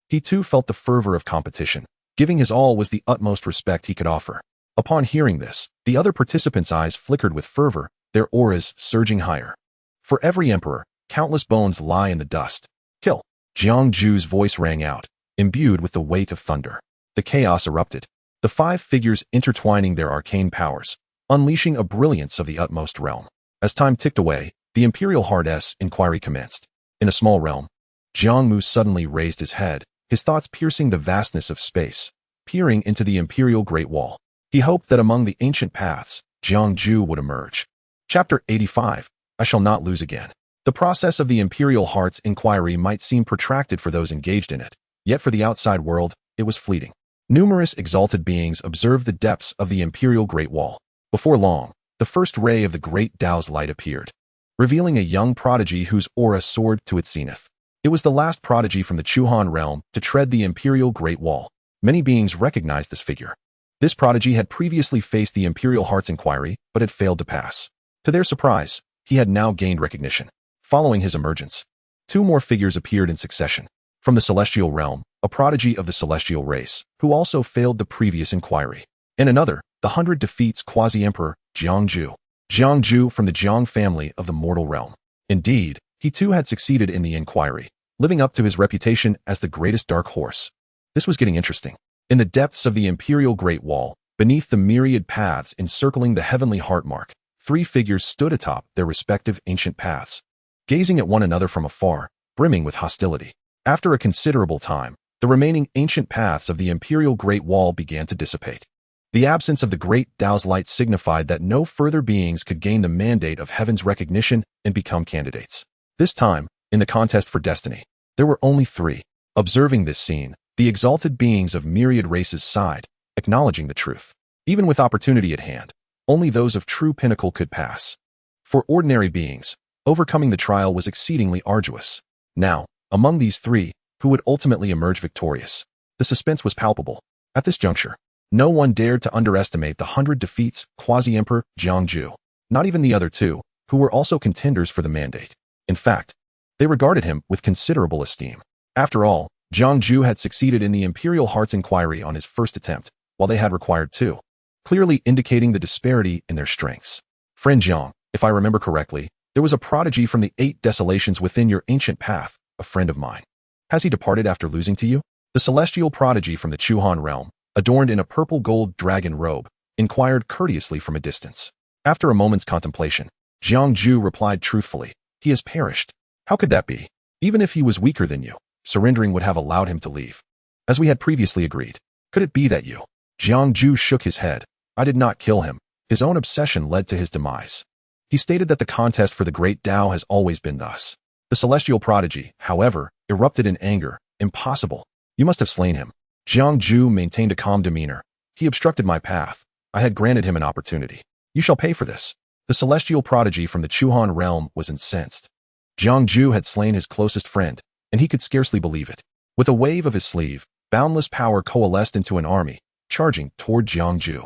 he too felt the fervor of competition. Giving his all was the utmost respect he could offer. Upon hearing this, the other participants' eyes flickered with fervor, their auras surging higher. For every emperor, countless bones lie in the dust. Kill! Jiang Mu's voice rang out, imbued with the weight of thunder. The chaos erupted, the 5 figures intertwining their arcane powers, unleashing a brilliance of the utmost realm. As time ticked away, the imperial hardess inquiry commenced. In a small realm, Jiang Mu suddenly raised his head, his thoughts piercing the vastness of space, peering into the imperial Great Wall. He hoped that among the ancient paths, Jiang Mu would emerge. Chapter 85, I Shall Not Lose Again. The process of the imperial heart's inquiry might seem protracted for those engaged in it, yet for the outside world, it was fleeting. Numerous exalted beings observed the depths of the imperial Great Wall. Before long, the first ray of the great Tao's light appeared, revealing a young prodigy whose aura soared to its zenith. It was the last prodigy from the Chuhan realm to tread the imperial Great Wall. Many beings recognized this figure. This prodigy had previously faced the imperial heart's inquiry, but had failed to pass. To their surprise, he had now gained recognition. Following his emergence, 2 more figures appeared in succession. From the celestial realm, a prodigy of the celestial race, who also failed the previous inquiry. And another, the 100 defeats quasi-emperor, Jiang Mu. Jiang Mu from the Jiang family of the mortal realm. Indeed, he too had succeeded in the inquiry, living up to his reputation as the greatest dark horse. This was getting interesting. In the depths of the imperial Great Wall, beneath the myriad paths encircling the heavenly heartmark, Three figures stood atop their respective ancient paths, gazing at one another from afar, brimming with hostility. After a considerable time, the remaining ancient paths of the Imperial Great Wall began to dissipate. The absence of the Great Tao's light signified that no further beings could gain the mandate of heaven's recognition and become candidates. This time, in the contest for destiny, there were only three. Observing this scene, the exalted beings of myriad races sighed, acknowledging the truth. Even with opportunity at hand, only those of true pinnacle could pass. For ordinary beings, overcoming the trial was exceedingly arduous. Now, among these three, who would ultimately emerge victorious? The suspense was palpable. At this juncture, no one dared to underestimate the 100 defeats Quasi-Emperor Jiang Mu. Not even the other two, who were also contenders for the mandate. In fact, they regarded him with considerable esteem. After all, Jiang Mu had succeeded in the Imperial Heart's inquiry on his first attempt, while they had required two, clearly indicating the disparity in their strengths. Friend Jiang, if I remember correctly, there was a prodigy from the 8 desolations within your ancient path, a friend of mine. Has he departed after losing to you? The celestial prodigy from the Chuhan realm, adorned in a purple-gold dragon robe, inquired courteously from a distance. After a moment's contemplation, Jiang Mu replied truthfully, he has perished. How could that be? Even if he was weaker than you, surrendering would have allowed him to leave. As we had previously agreed, could it be that you? Jiang Mu shook his head. I did not kill him. His own obsession led to his demise. He stated that the contest for the Great Tao has always been thus. The celestial prodigy, however, erupted in anger. Impossible. You must have slain him. Jiang Mu maintained a calm demeanor. He obstructed my path. I had granted him an opportunity. You shall pay for this. The celestial prodigy from the Chuhan realm was incensed. Jiang Mu had slain his closest friend, and he could scarcely believe it. With a wave of his sleeve, boundless power coalesced into an army, charging toward Jiang Mu.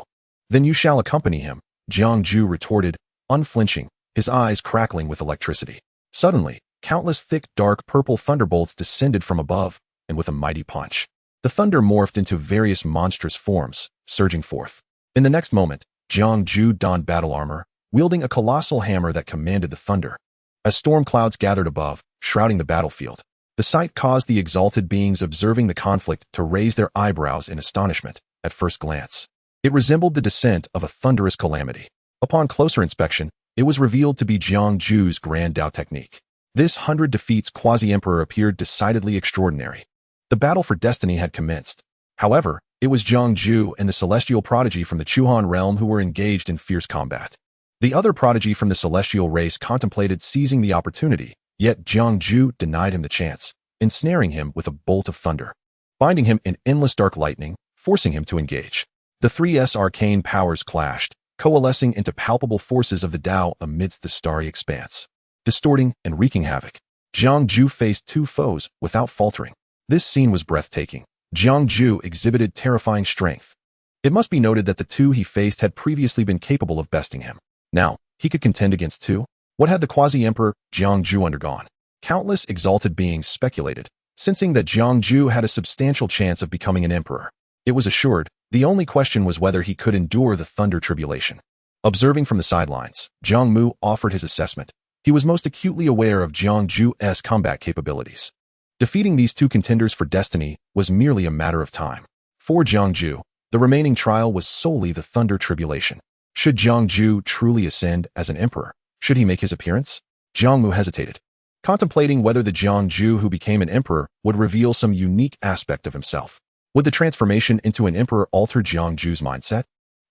Then you shall accompany him, Jiang Mu retorted, unflinching, his eyes crackling with electricity. Suddenly, countless thick dark purple thunderbolts descended from above, and with a mighty punch, the thunder morphed into various monstrous forms, surging forth. In the next moment, Jiang Mu donned battle armor, wielding a colossal hammer that commanded the thunder. As storm clouds gathered above, shrouding the battlefield, the sight caused the exalted beings observing the conflict to raise their eyebrows in astonishment. At first glance, it resembled the descent of a thunderous calamity. Upon closer inspection, it was revealed to be Jiang Mu's Grand Tao technique. This 100 defeats Quasi-Emperor appeared decidedly extraordinary. The battle for destiny had commenced. However, it was Jiang Mu and the celestial prodigy from the Chuhan realm who were engaged in fierce combat. The other prodigy from the celestial race contemplated seizing the opportunity, yet Jiang Mu denied him the chance, ensnaring him with a bolt of thunder, binding him in endless dark lightning, forcing him to engage. The 3's arcane powers clashed, coalescing into palpable forces of the Tao amidst the starry expanse. Distorting and wreaking havoc, Jiang Mu faced two foes without faltering. This scene was breathtaking. Jiang Mu exhibited terrifying strength. It must be noted that the two he faced had previously been capable of besting him. Now, he could contend against two? What had the Quasi-Emperor Jiang Mu undergone? Countless exalted beings speculated, sensing that Jiang Mu had a substantial chance of becoming an emperor. It was assured, the only question was whether he could endure the thunder tribulation. Observing from the sidelines, Jiang Mu offered his assessment. He was most acutely aware of Jiang Mu's combat capabilities. Defeating these two contenders for destiny was merely a matter of time. For Jiang Mu, the remaining trial was solely the thunder tribulation. Should Jiang Mu truly ascend as an emperor? Should he make his appearance? Jiang Mu hesitated, contemplating whether the Jiang Mu who became an emperor would reveal some unique aspect of himself. Would the transformation into an emperor alter Jiang Mu's mindset?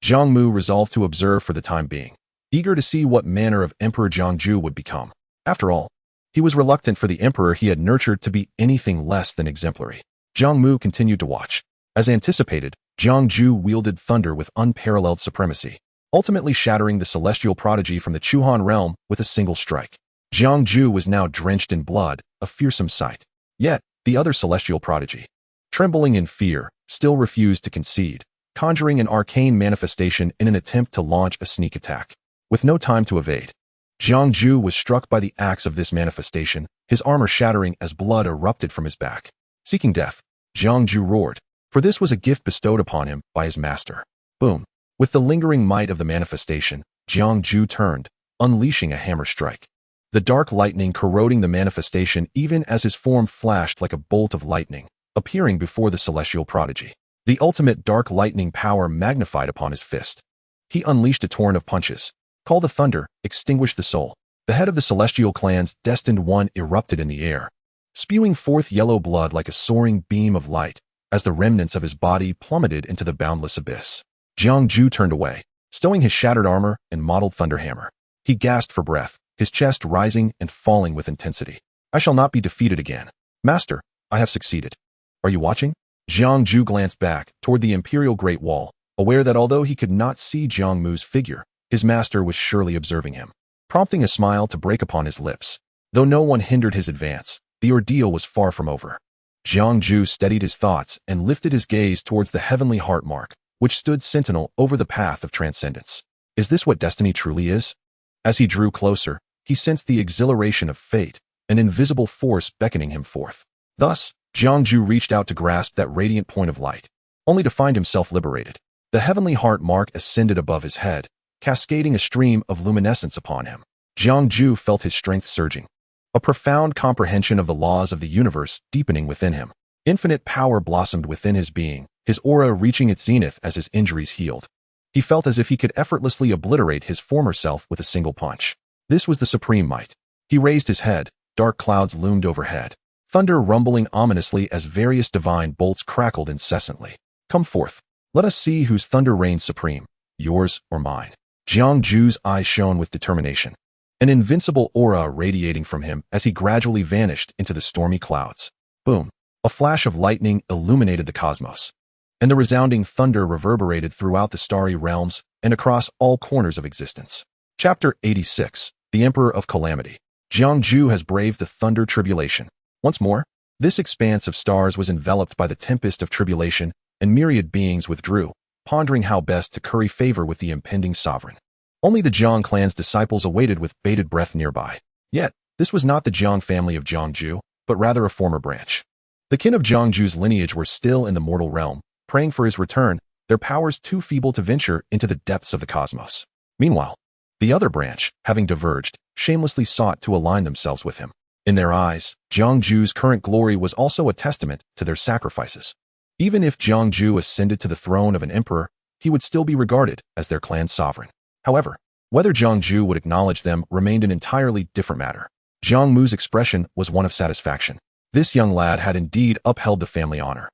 Jiang Mu resolved to observe for the time being, eager to see what manner of emperor Jiang Mu would become. After all, he was reluctant for the emperor he had nurtured to be anything less than exemplary. Jiang Mu continued to watch. As anticipated, Jiang Mu wielded thunder with unparalleled supremacy, ultimately shattering the celestial prodigy from the Chuhan realm with a single strike. Jiang Mu was now drenched in blood, a fearsome sight. Yet, the other celestial prodigy, trembling in fear, still refused to concede, conjuring an arcane manifestation in an attempt to launch a sneak attack. With no time to evade, Jiang Mu was struck by the axe of this manifestation, his armor shattering as blood erupted from his back. Seeking death, Jiang Mu roared, for this was a gift bestowed upon him by his master. Boom! With the lingering might of the manifestation, Jiang Mu turned, unleashing a hammer strike. The dark lightning corroding the manifestation even as his form flashed like a bolt of lightning, appearing before the celestial prodigy. The ultimate dark lightning power magnified upon his fist. He unleashed a torrent of punches, Call the thunder, extinguish the soul. The head of the celestial clan's destined one erupted in the air, spewing forth yellow blood like a soaring beam of light as the remnants of his body plummeted into the boundless abyss. Jiang Mu turned away, stowing his shattered armor and mottled thunderhammer. He gasped for breath, his chest rising and falling with intensity. I shall not be defeated again. Master, I have succeeded. Are you watching? Jiang Mu glanced back toward the imperial Great Wall, aware that although he could not see Jiang Mu's figure, his master was surely observing him, prompting a smile to break upon his lips. Though no one hindered his advance, the ordeal was far from over. Jiang Mu steadied his thoughts and lifted his gaze towards the heavenly heart mark, which stood sentinel over the path of transcendence. Is this what destiny truly is? As he drew closer, he sensed the exhilaration of fate, an invisible force beckoning him forth. Thus, Jiang Mu reached out to grasp that radiant point of light, only to find himself liberated. The heavenly heart mark ascended above his head, cascading a stream of luminescence upon him. Jiang Mu felt his strength surging, a profound comprehension of the laws of the universe deepening within him. Infinite power blossomed within his being, his aura reaching its zenith as his injuries healed. He felt as if he could effortlessly obliterate his former self with a single punch. This was the supreme might. He raised his head, dark clouds loomed overhead, thunder rumbling ominously as various divine bolts crackled incessantly. Come forth. Let us see whose thunder reigns supreme, yours or mine. Jiang Mu's eyes shone with determination, an invincible aura radiating from him as he gradually vanished into the stormy clouds. Boom! A flash of lightning illuminated the cosmos, and the resounding thunder reverberated throughout the starry realms and across all corners of existence. Chapter 86. The Emperor of Calamity. Jiang Mu has braved the thunder tribulation. Once more, this expanse of stars was enveloped by the tempest of tribulation, and myriad beings withdrew, pondering how best to curry favor with the impending sovereign. Only the Jiang clan's disciples awaited with bated breath nearby. Yet, this was not the Jiang family of Jiang Mu, but rather a former branch. The kin of Jiang Mu's lineage were still in the mortal realm, praying for his return, their powers too feeble to venture into the depths of the cosmos. Meanwhile, the other branch, having diverged, shamelessly sought to align themselves with him. In their eyes, Jiang Mu's current glory was also a testament to their sacrifices. Even if Jiang Mu ascended to the throne of an emperor, he would still be regarded as their clan's sovereign. However, whether Jiang Mu would acknowledge them remained an entirely different matter. Jiang Mu's expression was one of satisfaction. This young lad had indeed upheld the family honor,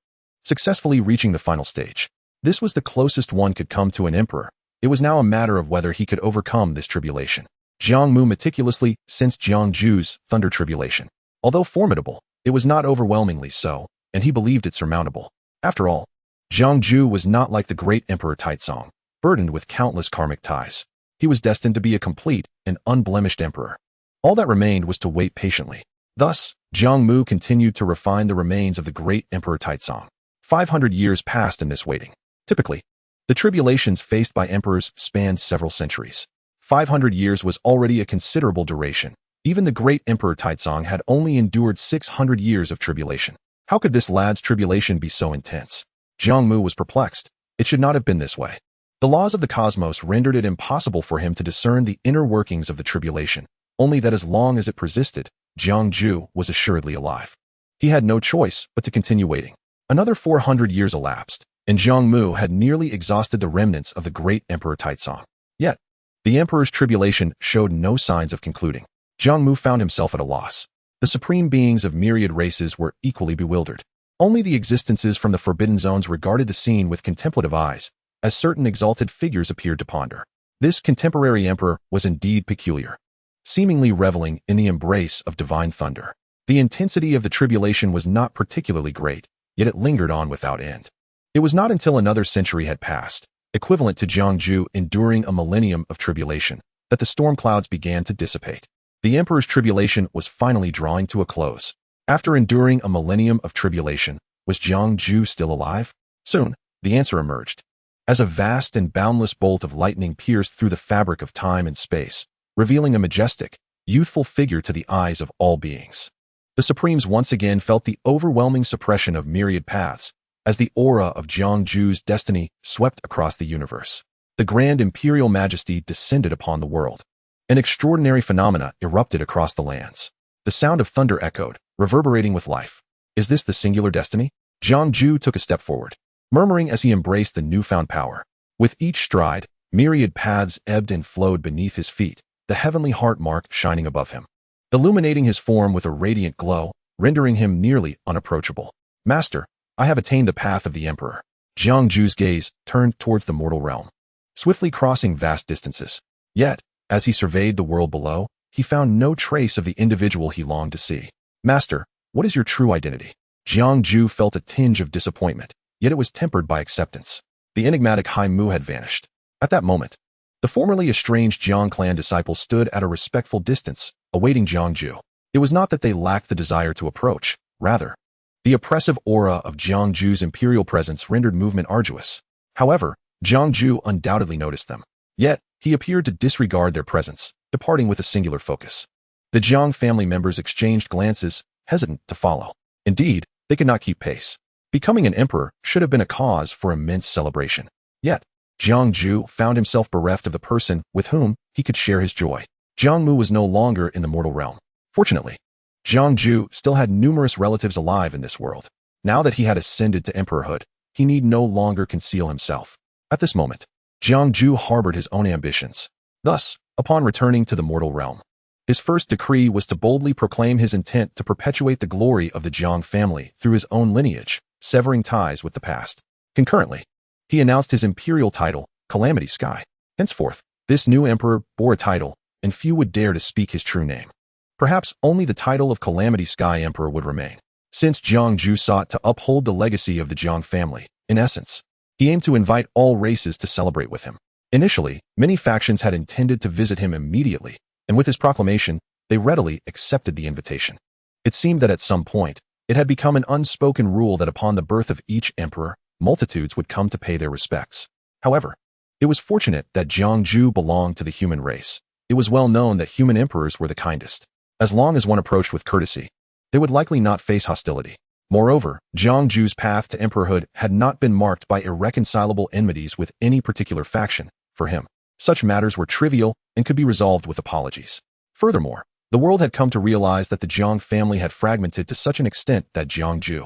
successfully reaching the final stage. This was the closest one could come to an emperor. It was now a matter of whether he could overcome this tribulation. Jiang Mu meticulously sensed Jiang Mu's thunder tribulation. Although formidable, it was not overwhelmingly so, and he believed it surmountable. After all, Jiang Mu was not like the great Emperor Taizong, burdened with countless karmic ties. He was destined to be a complete and unblemished emperor. All that remained was to wait patiently. Thus, Jiang Mu continued to refine the remains of the great Emperor Taizong. 500 years passed in this waiting. Typically, the tribulations faced by emperors spanned several centuries. 500 years was already a considerable duration. Even the great Emperor Taizong had only endured 600 years of tribulation. How could this lad's tribulation be so intense? Jiang Mu was perplexed. It should not have been this way. The laws of the cosmos rendered it impossible for him to discern the inner workings of the tribulation, only that as long as it persisted, Jiang Mu was assuredly alive. He had no choice but to continue waiting. Another 400 years elapsed, and Jiang Mu had nearly exhausted the remnants of the great Emperor Taizong. Yet, the emperor's tribulation showed no signs of concluding. Jiang Mu found himself at a loss. The supreme beings of myriad races were equally bewildered. Only the existences from the forbidden zones regarded the scene with contemplative eyes, as certain exalted figures appeared to ponder. This contemporary emperor was indeed peculiar, seemingly reveling in the embrace of divine thunder. The intensity of the tribulation was not particularly great, yet it lingered on without end. It was not until another century had passed, equivalent to Jiang Mu enduring a millennium of tribulation, that the storm clouds began to dissipate. The emperor's tribulation was finally drawing to a close. After enduring a millennium of tribulation, was Jiang Mu still alive? Soon, the answer emerged. As a vast and boundless bolt of lightning pierced through the fabric of time and space, revealing a majestic, youthful figure to the eyes of all beings. The Supremes once again felt the overwhelming suppression of myriad paths, as the aura of Jiang Mu's destiny swept across the universe. The grand imperial majesty descended upon the world. An extraordinary phenomena erupted across the lands. The sound of thunder echoed, reverberating with life. Is this the singular destiny? Jiang Mu took a step forward, murmuring as he embraced the newfound power. With each stride, Myriad paths ebbed and flowed beneath his feet, the heavenly heart mark shining above him, illuminating his form with a radiant glow, rendering him nearly unapproachable. Master, I have attained the path of the Emperor. Jiang Mu's gaze turned towards the mortal realm, swiftly crossing vast distances. Yet, as he surveyed the world below, he found no trace of the individual he longed to see. Master, what is your true identity? Jiang Mu felt a tinge of disappointment, yet it was tempered by acceptance. The enigmatic Jiang Mu had vanished. At that moment, the formerly estranged Jiang clan disciples stood at a respectful distance, awaiting Jiang Mu. It was not that they lacked the desire to approach, rather, the oppressive aura of Jiang Mu's imperial presence rendered movement arduous. However, Jiang Mu undoubtedly noticed them. Yet, he appeared to disregard their presence, departing with a singular focus. The Jiang family members exchanged glances, hesitant to follow. Indeed, they could not keep pace. Becoming an emperor should have been a cause for immense celebration. Yet, Jiang Mu found himself bereft of the person with whom he could share his joy. Jiang Mu was no longer in the mortal realm. Fortunately, Jiang Mu still had numerous relatives alive in this world. Now that he had ascended to emperorhood, he need no longer conceal himself. At this moment, Jiang Mu harbored his own ambitions. Thus, upon returning to the mortal realm, his first decree was to boldly proclaim his intent to perpetuate the glory of the Jiang family through his own lineage, severing ties with the past. Concurrently, he announced his imperial title, Calamity Sky. Henceforth, this new emperor bore a title, and few would dare to speak his true name. Perhaps only the title of Calamity Sky Emperor would remain. Since Jiang Mu sought to uphold the legacy of the Jiang family, in essence, he aimed to invite all races to celebrate with him. Initially, many factions had intended to visit him immediately, and with his proclamation, they readily accepted the invitation. It seemed that at some point, it had become an unspoken rule that upon the birth of each emperor, multitudes would come to pay their respects. However, it was fortunate that Jiang Mu belonged to the human race. It was well known that human emperors were the kindest. As long as one approached with courtesy, they would likely not face hostility. Moreover, Jiang Mu's path to emperorhood had not been marked by irreconcilable enmities with any particular faction. For him, such matters were trivial and could be resolved with apologies. Furthermore, the world had come to realize that the Jiang family had fragmented to such an extent that Jiang Mu,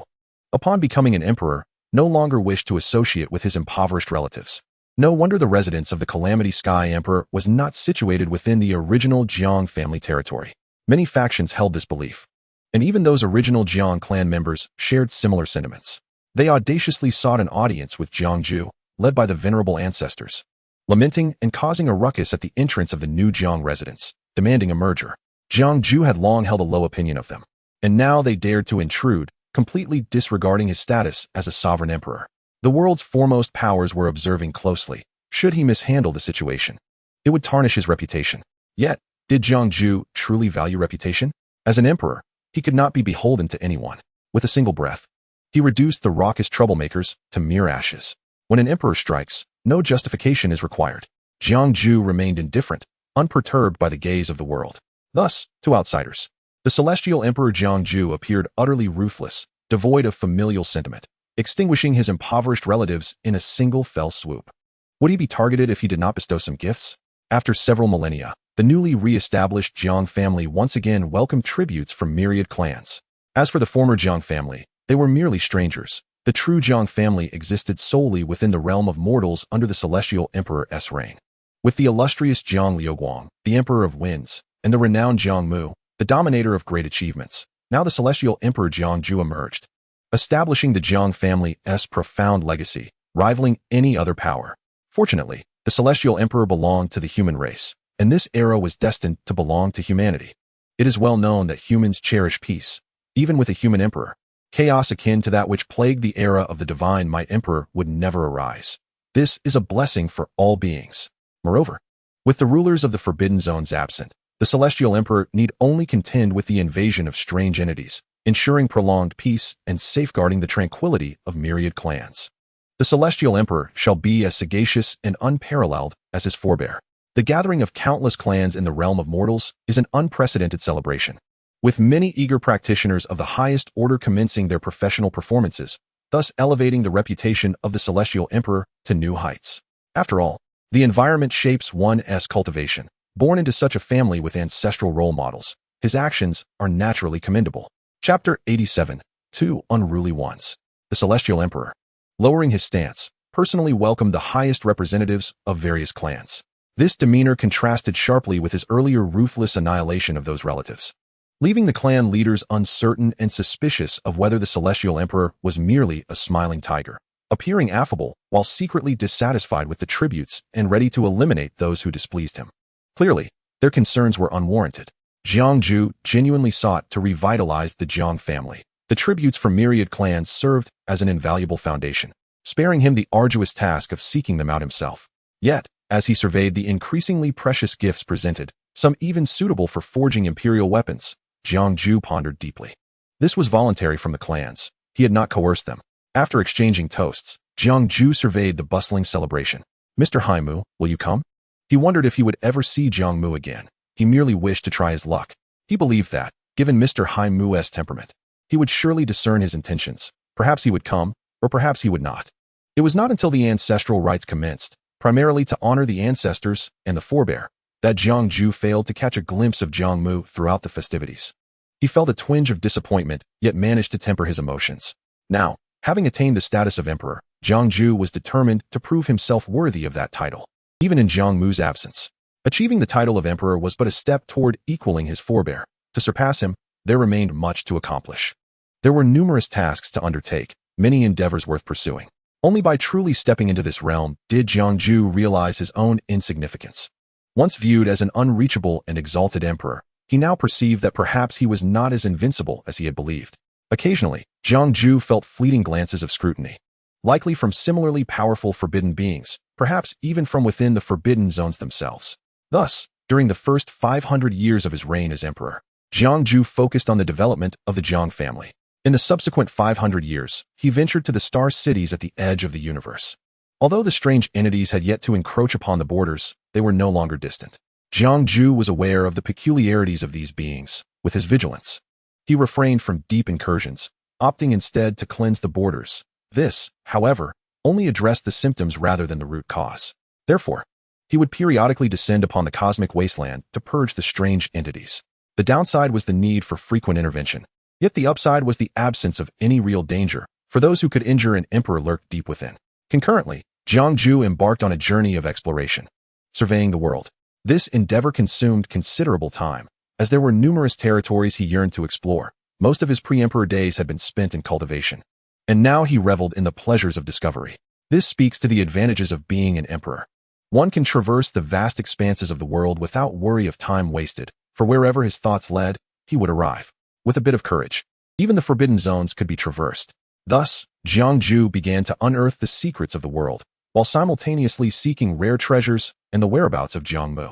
upon becoming an emperor, no longer wished to associate with his impoverished relatives. No wonder the residence of the Calamity Sky Emperor was not situated within the original Jiang family territory. Many factions held this belief, and even those original Jiang clan members shared similar sentiments. They audaciously sought an audience with Jiang Mu, led by the venerable ancestors, lamenting and causing a ruckus at the entrance of the new Jiang residents, demanding a merger. Jiang Mu had long held a low opinion of them, and now they dared to intrude, completely disregarding his status as a sovereign emperor. The world's foremost powers were observing closely. Should he mishandle the situation, it would tarnish his reputation. Yet, did Jiang Mu truly value reputation? As an emperor, he could not be beholden to anyone. With a single breath, he reduced the raucous troublemakers to mere ashes. When an emperor strikes, no justification is required. Jiang Mu remained indifferent, unperturbed by the gaze of the world. Thus, to outsiders, the celestial emperor Jiang Mu appeared utterly ruthless, devoid of familial sentiment, extinguishing his impoverished relatives in a single fell swoop. Would he be targeted if he did not bestow some gifts? After several millennia, the newly re-established Jiang family once again welcomed tributes from myriad clans. As for the former Jiang family, they were merely strangers. The true Jiang family existed solely within the realm of mortals under the celestial emperor's reign. With the illustrious Jiang Liuguang, the emperor of winds, and the renowned Jiang Mu, the dominator of great achievements, now the celestial emperor Jiang Mu emerged, establishing the Jiang family's profound legacy, rivaling any other power. Fortunately, the celestial emperor belonged to the human race, and this era was destined to belong to humanity. It is well known that humans cherish peace, even with a human emperor. Chaos akin to that which plagued the era of the divine might emperor would never arise. This is a blessing for all beings. Moreover, with the rulers of the forbidden zones absent, the celestial emperor need only contend with the invasion of strange entities, ensuring prolonged peace and safeguarding the tranquility of myriad clans. The celestial emperor shall be as sagacious and unparalleled as his forebear. The gathering of countless clans in the realm of mortals is an unprecedented celebration, with many eager practitioners of the highest order commencing their professional performances, thus elevating the reputation of the celestial emperor to new heights. After all, the environment shapes one's cultivation. Born into such a family with ancestral role models, his actions are naturally commendable. Chapter 87. Two Unruly Ones. The Celestial Emperor. Lowering his stance, personally welcomed the highest representatives of various clans. This demeanor contrasted sharply with his earlier ruthless annihilation of those relatives, leaving the clan leaders uncertain and suspicious of whether the Celestial Emperor was merely a smiling tiger, appearing affable while secretly dissatisfied with the tributes and ready to eliminate those who displeased him. Clearly, their concerns were unwarranted. Jiang Mu genuinely sought to revitalize the Jiang family. The tributes from myriad clans served as an invaluable foundation, sparing him the arduous task of seeking them out himself. Yet, as he surveyed the increasingly precious gifts presented, some even suitable for forging imperial weapons, Jiang Mu pondered deeply. This was voluntary from the clans. He had not coerced them. After exchanging toasts, Jiang Mu surveyed the bustling celebration. "Mr. Mu, will you come?" He wondered if he would ever see Jiang Mu again. He merely wished to try his luck. He believed that, given Mr. Mu's temperament, he would surely discern his intentions. Perhaps he would come, or perhaps he would not. It was not until the ancestral rites commenced, primarily to honor the ancestors and the forebear, that Jiang Mu failed to catch a glimpse of Jiang Mu throughout the festivities. He felt a twinge of disappointment, yet managed to temper his emotions. Now, having attained the status of emperor, Jiang Mu was determined to prove himself worthy of that title, even in Jiang Mu's absence. Achieving the title of emperor was but a step toward equaling his forebear. To surpass him, there remained much to accomplish. There were numerous tasks to undertake, many endeavors worth pursuing. Only by truly stepping into this realm did Jiang Mu realize his own insignificance. Once viewed as an unreachable and exalted emperor, he now perceived that perhaps he was not as invincible as he had believed. Occasionally, Jiang Mu felt fleeting glances of scrutiny, likely from similarly powerful forbidden beings, perhaps even from within the forbidden zones themselves. Thus, during the first 500 years of his reign as emperor, Jiang Mu focused on the development of the Jiang family. In the subsequent 500 years, he ventured to the star cities at the edge of the universe. Although the strange entities had yet to encroach upon the borders, they were no longer distant. Jiang Mu was aware of the peculiarities of these beings. With his vigilance, he refrained from deep incursions, opting instead to cleanse the borders. This, however, only addressed the symptoms rather than the root cause. Therefore, he would periodically descend upon the cosmic wasteland to purge the strange entities. The downside was the need for frequent intervention. Yet the upside was the absence of any real danger, for those who could injure an emperor lurked deep within. Concurrently, Jiang Mu embarked on a journey of exploration, surveying the world. This endeavor consumed considerable time, as there were numerous territories he yearned to explore. Most of his pre-emperor days had been spent in cultivation, and now he reveled in the pleasures of discovery. This speaks to the advantages of being an emperor. One can traverse the vast expanses of the world without worry of time wasted, for wherever his thoughts led, he would arrive. With a bit of courage, even the forbidden zones could be traversed. Thus, Jiang Mu began to unearth the secrets of the world, while simultaneously seeking rare treasures and the whereabouts of Jiang Mu.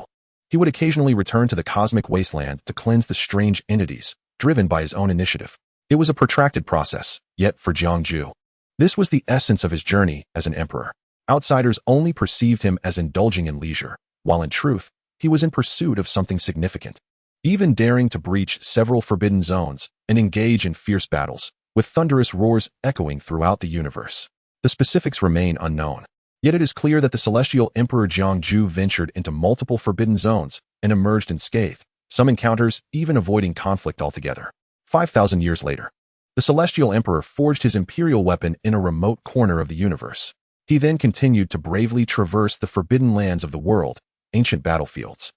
He would occasionally return to the cosmic wasteland to cleanse the strange entities, driven by his own initiative. It was a protracted process, yet for Jiang Mu, this was the essence of his journey as an emperor. Outsiders only perceived him as indulging in leisure, while in truth, he was in pursuit of something significant. Even daring to breach several forbidden zones and engage in fierce battles, with thunderous roars echoing throughout the universe. The specifics remain unknown. Yet it is clear that the celestial emperor Jiang Mu ventured into multiple forbidden zones and emerged unscathed, some encounters even avoiding conflict altogether. 5,000 years later, the celestial emperor forged his imperial weapon in a remote corner of the universe. He then continued to bravely traverse the forbidden lands of the world, ancient battlefields,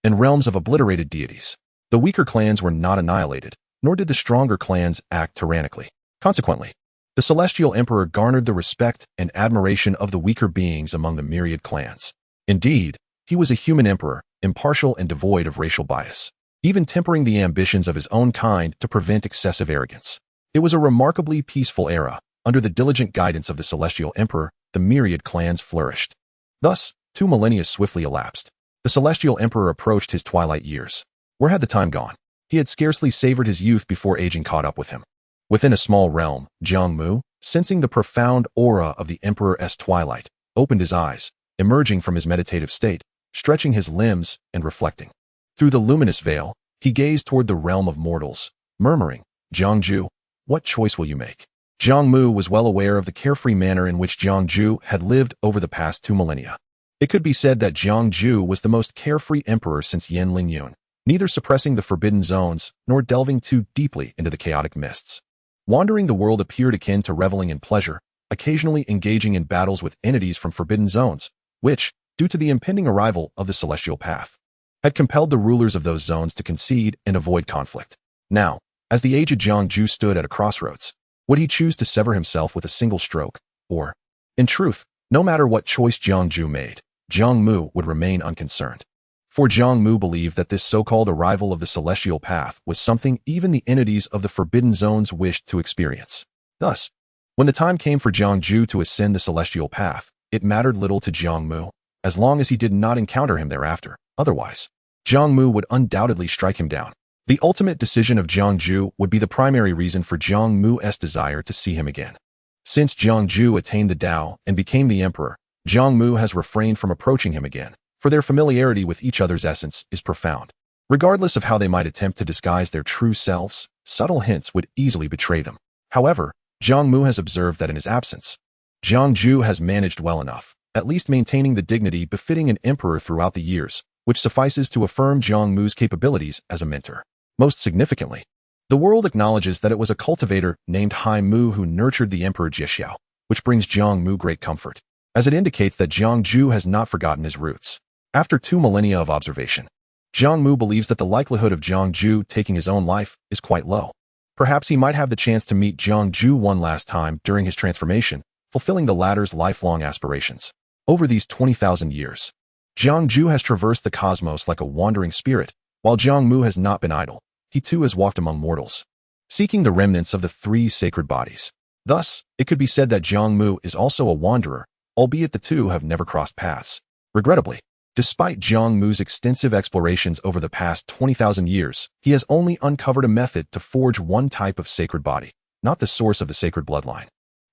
and realms of obliterated deities. The weaker clans were not annihilated, nor did the stronger clans act tyrannically. Consequently, the celestial emperor garnered the respect and admiration of the weaker beings among the myriad clans. Indeed, he was a human emperor, impartial and devoid of racial bias, even tempering the ambitions of his own kind to prevent excessive arrogance. It was a remarkably peaceful era. Under the diligent guidance of the celestial emperor, the myriad clans flourished. Thus, 2 millennia swiftly elapsed. The celestial emperor approached his twilight years. Where had the time gone? He had scarcely savored his youth before aging caught up with him. Within a small realm, Jiang Mu, sensing the profound aura of the emperor's twilight, opened his eyes, emerging from his meditative state, stretching his limbs and reflecting. Through the luminous veil, he gazed toward the realm of mortals, murmuring, "Jiang Mu, what choice will you make?" Jiang Mu was well aware of the carefree manner in which Jiang Mu had lived over the past 2 millennia. It could be said that Jiang Mu was the most carefree emperor since Yan Lingyun, neither suppressing the forbidden zones nor delving too deeply into the chaotic mists. Wandering the world appeared akin to reveling in pleasure, occasionally engaging in battles with entities from forbidden zones, which, due to the impending arrival of the celestial path, had compelled the rulers of those zones to concede and avoid conflict. Now, as the aged Jiang Mu stood at a crossroads, would he choose to sever himself with a single stroke, or, in truth, no matter what choice Jiang Mu made, Jiang Mu would remain unconcerned? For Jiang Mu believed that this so-called arrival of the celestial path was something even the entities of the forbidden zones wished to experience. Thus, when the time came for Jiang Mu to ascend the celestial path, it mattered little to Jiang Mu, as long as he did not encounter him thereafter. Otherwise, Jiang Mu would undoubtedly strike him down. The ultimate decision of Jiang Mu would be the primary reason for Jiang Mu's desire to see him again. Since Jiang Mu attained the Tao and became the emperor, Jiang Mu has refrained from approaching him again, for their familiarity with each other's essence is profound. Regardless of how they might attempt to disguise their true selves, subtle hints would easily betray them. However, Jiang Mu has observed that in his absence, Jiang Mu has managed well enough, at least maintaining the dignity befitting an emperor throughout the years, which suffices to affirm Jiang Mu's capabilities as a mentor. Most significantly, the world acknowledges that it was a cultivator named Hai Mu who nurtured the Emperor Jixiao, which brings Jiang Mu great comfort, as it indicates that Jiang Mu has not forgotten his roots. After 2 millennia of observation, Jiang Mu believes that the likelihood of Jiang Mu taking his own life is quite low. Perhaps he might have the chance to meet Jiang Mu one last time during his transformation, fulfilling the latter's lifelong aspirations. Over these 20,000 years, Jiang Mu has traversed the cosmos like a wandering spirit. While Jiang Mu has not been idle, he too has walked among mortals, seeking the remnants of the 3 sacred bodies. Thus, it could be said that Jiang Mu is also a wanderer, albeit the two have never crossed paths. Regrettably, despite Jiang Mu's extensive explorations over the past 20,000 years, he has only uncovered a method to forge one type of sacred body, not the source of the sacred bloodline,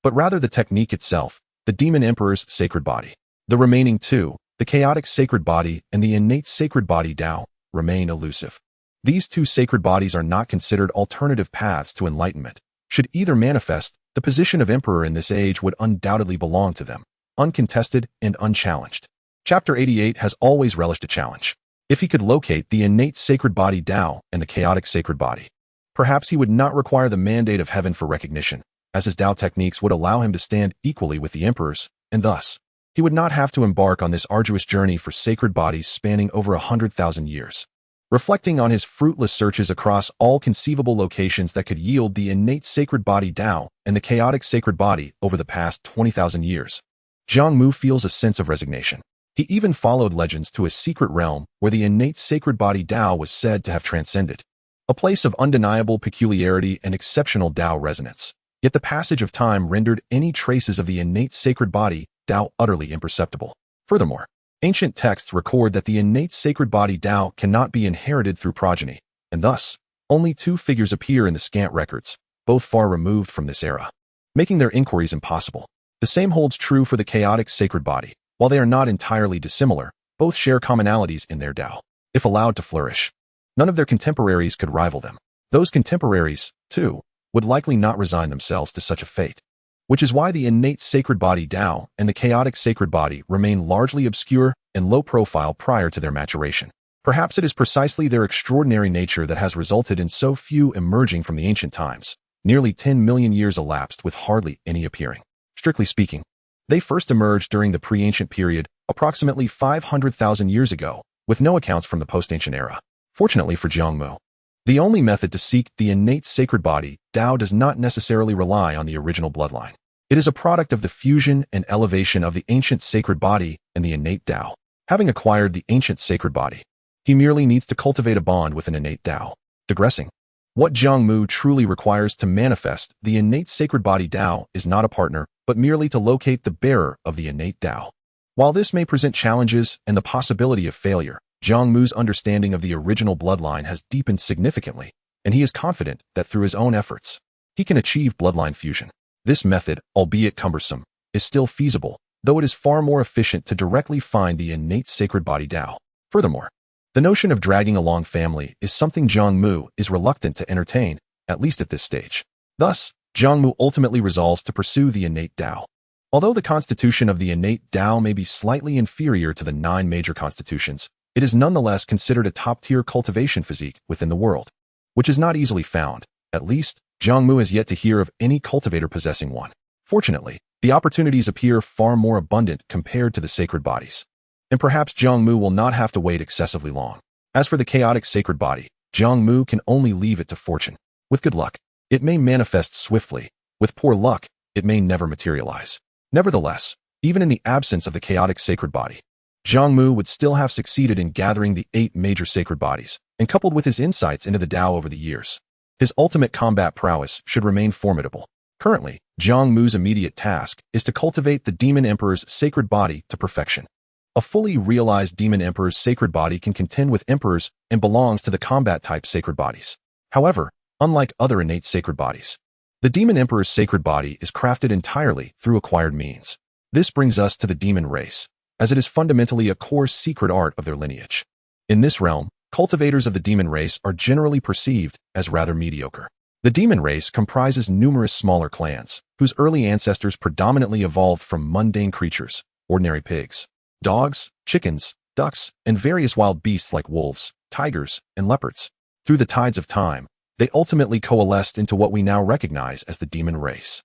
but rather the technique itself, the Demon Emperor's sacred body. The remaining 2, the chaotic sacred body and the innate sacred body Tao, remain elusive. These 2 sacred bodies are not considered alternative paths to enlightenment. Should either manifest, the position of emperor in this age would undoubtedly belong to them, uncontested and unchallenged. Chapter 88 has always relished a challenge. If he could locate the innate sacred body Tao and the chaotic sacred body, perhaps he would not require the mandate of heaven for recognition, as his Tao techniques would allow him to stand equally with the emperors, and thus, he would not have to embark on this arduous journey for sacred bodies spanning over 100,000 years. Reflecting on his fruitless searches across all conceivable locations that could yield the innate sacred body Tao and the chaotic sacred body over the past 20,000 years, Jiang Mu feels a sense of resignation. He even followed legends to a secret realm where the innate sacred body Tao was said to have transcended, a place of undeniable peculiarity and exceptional Tao resonance. Yet the passage of time rendered any traces of the innate sacred body Tao utterly imperceptible. Furthermore, ancient texts record that the innate sacred body Tao cannot be inherited through progeny, and thus, only 2 figures appear in the scant records, both far removed from this era, making their inquiries impossible. The same holds true for the chaotic sacred body. While they are not entirely dissimilar, both share commonalities in their Tao. If allowed to flourish, none of their contemporaries could rival them. Those contemporaries, too, would likely not resign themselves to such a fate, which is why the innate sacred body Tao and the chaotic sacred body remain largely obscure and low profile prior to their maturation. Perhaps it is precisely their extraordinary nature that has resulted in so few emerging from the ancient times. Nearly 10 million years elapsed with hardly any appearing. Strictly speaking, they first emerged during the pre-ancient period, approximately 500,000 years ago, with no accounts from the post-ancient era. Fortunately for Jiang Mu, the only method to seek the innate sacred body Tao does not necessarily rely on the original bloodline. It is a product of the fusion and elevation of the ancient sacred body and the innate Tao. Having acquired the ancient sacred body, he merely needs to cultivate a bond with an innate Tao. Digressing, what Jiang Mu truly requires to manifest the innate sacred body Tao is not a partner, but merely to locate the bearer of the innate Tao. While this may present challenges and the possibility of failure, Jiang Mu's understanding of the original bloodline has deepened significantly, and he is confident that through his own efforts, he can achieve bloodline fusion. This method, albeit cumbersome, is still feasible, though it is far more efficient to directly find the innate sacred body Tao. Furthermore, the notion of dragging along family is something Jiang Mu is reluctant to entertain, at least at this stage. Thus, Jiang Mu ultimately resolves to pursue the innate Tao. Although the constitution of the innate Tao may be slightly inferior to the 9 major constitutions, it is nonetheless considered a top-tier cultivation physique within the world, which is not easily found. At least, Jiang Mu has yet to hear of any cultivator possessing one. Fortunately, The opportunities appear far more abundant compared to the sacred bodies. And perhaps Jiang Mu will not have to wait excessively long. As for the chaotic sacred body, Jiang Mu can only leave it to fortune. With good luck, it may manifest swiftly. With poor luck, it may never materialize. Nevertheless, even in the absence of the chaotic sacred body, Jiang Mu would still have succeeded in gathering the 8 major sacred bodies, and coupled with his insights into the Tao over the years, his ultimate combat prowess should remain formidable. Currently, Jiang Mu's immediate task is to cultivate the Demon Emperor's sacred body to perfection. A fully realized Demon Emperor's sacred body can contend with emperors and belongs to the combat-type sacred bodies. However, unlike other innate sacred bodies, the Demon Emperor's sacred body is crafted entirely through acquired means. This brings us to the demon race, as it is fundamentally a core secret art of their lineage. In this realm, cultivators of the demon race are generally perceived as rather mediocre. The demon race comprises numerous smaller clans, whose early ancestors predominantly evolved from mundane creatures, ordinary pigs, dogs, chickens, ducks, and various wild beasts like wolves, tigers, and leopards. Through the tides of time, they ultimately coalesced into what we now recognize as the demon race.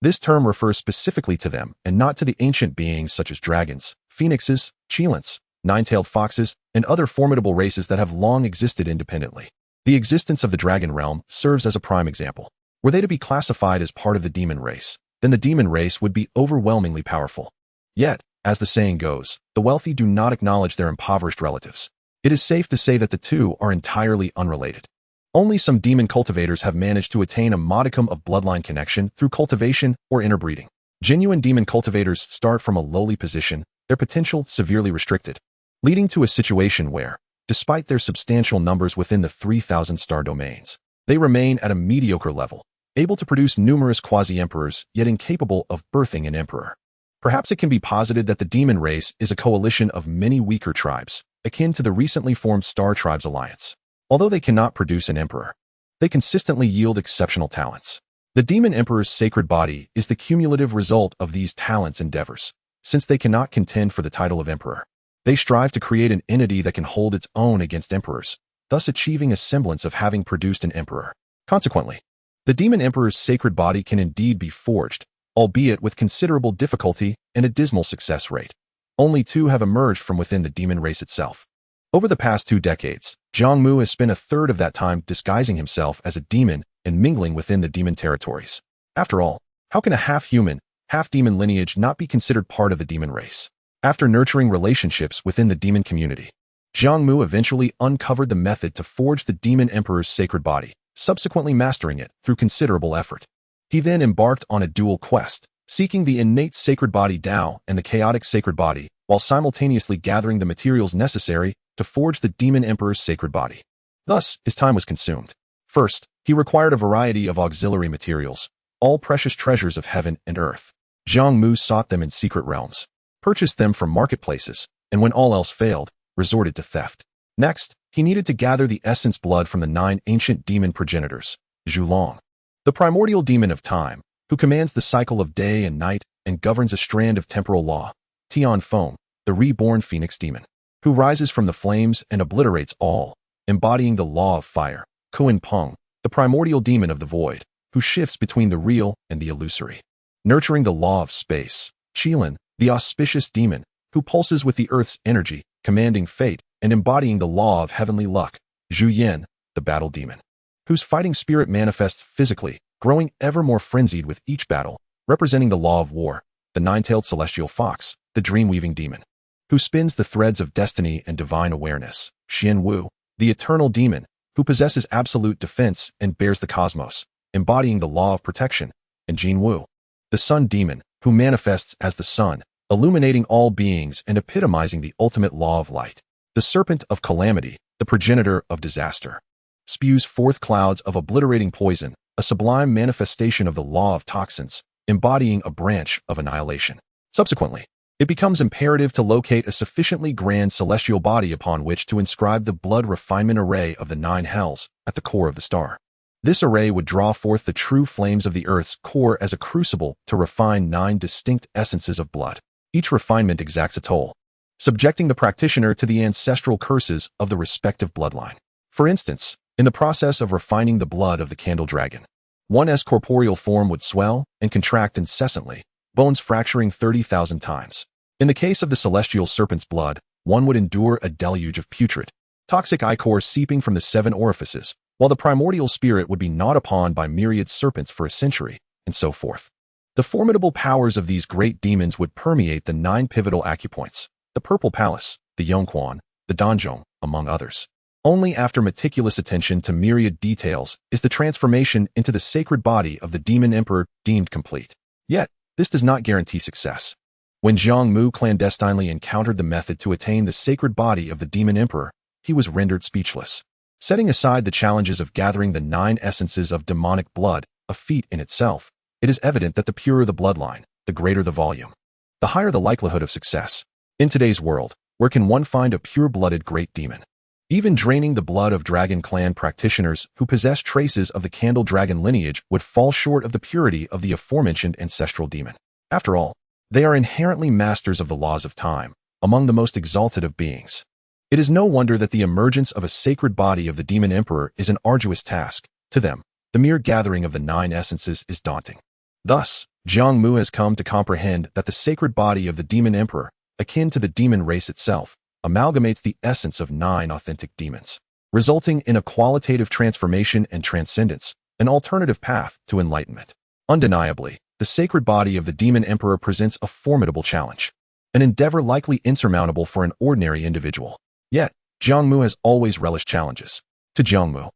This term refers specifically to them and not to the ancient beings such as dragons, phoenixes, xianxias, nine-tailed foxes, and other formidable races that have long existed independently. The existence of the dragon realm serves as a prime example. Were they to be classified as part of the demon race, then the demon race would be overwhelmingly powerful. Yet, as the saying goes, the wealthy do not acknowledge their impoverished relatives. It is safe to say that the two are entirely unrelated. Only some demon cultivators have managed to attain a modicum of bloodline connection through cultivation or interbreeding. Genuine demon cultivators start from a lowly position, their potential severely restricted, leading to a situation where, despite their substantial numbers within the 3,000-star domains, they remain at a mediocre level, able to produce numerous quasi-emperors yet incapable of birthing an emperor. Perhaps it can be posited that the demon race is a coalition of many weaker tribes, akin to the recently formed Star Tribes Alliance. Although they cannot produce an emperor, they consistently yield exceptional talents. The Demon Emperor's sacred body is the cumulative result of these talents' endeavors. Since they cannot contend for the title of emperor, they strive to create an entity that can hold its own against emperors, thus achieving a semblance of having produced an emperor. Consequently, the Demon Emperor's sacred body can indeed be forged, albeit with considerable difficulty and a dismal success rate. Only 2 have emerged from within the demon race itself. Over the past 2 decades, Jiang Mu has spent a third of that time disguising himself as a demon and mingling within the demon territories. After all, how can a half-human, half-demon lineage not be considered part of the demon race? After nurturing relationships within the demon community, Jiang Mu eventually uncovered the method to forge the Demon Emperor's sacred body, subsequently mastering it through considerable effort. He then embarked on a dual quest, seeking the innate sacred body Tao and the chaotic sacred body, while simultaneously gathering the materials necessary to forge the Demon Emperor's sacred body. Thus, his time was consumed. First, he required a variety of auxiliary materials, all precious treasures of heaven and earth. Jiang Mu sought them in secret realms, purchased them from marketplaces, and when all else failed, resorted to theft. Next, he needed to gather the essence blood from the 9 ancient demon progenitors, Zhulong, the primordial demon of time, who commands the cycle of day and night and governs a strand of temporal law, Tianfeng, the reborn phoenix demon, who rises from the flames and obliterates all, embodying the law of fire, Kuan-Peng, the primordial demon of the void, who shifts between the real and the illusory, nurturing the law of space, Qilin, the auspicious demon, who pulses with the earth's energy, commanding fate and embodying the law of heavenly luck, Zhuyan, the battle demon, whose fighting spirit manifests physically, growing ever more frenzied with each battle, representing the law of war, the 9-tailed celestial fox, the dream-weaving demon, who spins the threads of destiny and divine awareness, Xianwu, the eternal demon, who possesses absolute defense and bears the cosmos, embodying the law of protection, and Jinwu, the sun demon, who manifests as the sun, illuminating all beings and epitomizing the ultimate law of light. The serpent of calamity, the progenitor of disaster, spews forth clouds of obliterating poison, a sublime manifestation of the law of toxins, embodying a branch of annihilation. Subsequently, it becomes imperative to locate a sufficiently grand celestial body upon which to inscribe the blood refinement array of the 9 hells at the core of the star. This array would draw forth the true flames of the earth's core as a crucible to refine 9 distinct essences of blood. Each refinement exacts a toll, subjecting the practitioner to the ancestral curses of the respective bloodline. For instance, in the process of refining the blood of the candle dragon, one's corporeal form would swell and contract incessantly, bones fracturing 30,000 times. In the case of the celestial serpent's blood, one would endure a deluge of putrid, toxic ichor seeping from the 7 orifices, while the primordial spirit would be gnawed upon by myriad serpents for a century, and so forth. The formidable powers of these great demons would permeate the 9 pivotal acupoints, the Purple Palace, the Yongquan, the Danzhong, among others. Only after meticulous attention to myriad details is the transformation into the sacred body of the demon emperor deemed complete. Yet, this does not guarantee success. When Jiang Mu clandestinely encountered the method to attain the sacred body of the demon emperor, he was rendered speechless. Setting aside the challenges of gathering the 9 essences of demonic blood, a feat in itself, it is evident that the purer the bloodline, the greater the volume, the higher the likelihood of success. In today's world, where can one find a pure-blooded great demon? Even draining the blood of Dragon Clan practitioners who possess traces of the Candle Dragon lineage would fall short of the purity of the aforementioned ancestral demon. After all, they are inherently masters of the laws of time, among the most exalted of beings. It is no wonder that the emergence of a sacred body of the demon emperor is an arduous task. To them, the mere gathering of the 9 essences is daunting. Thus, Jiang Mu has come to comprehend that the sacred body of the demon emperor, akin to the demon race itself, amalgamates the essence of 9 authentic demons, resulting in a qualitative transformation and transcendence, an alternative path to enlightenment. Undeniably, the sacred body of the demon emperor presents a formidable challenge, an endeavor likely insurmountable for an ordinary individual. Yet, Jiang Mu has always relished challenges. To Jiang Mu,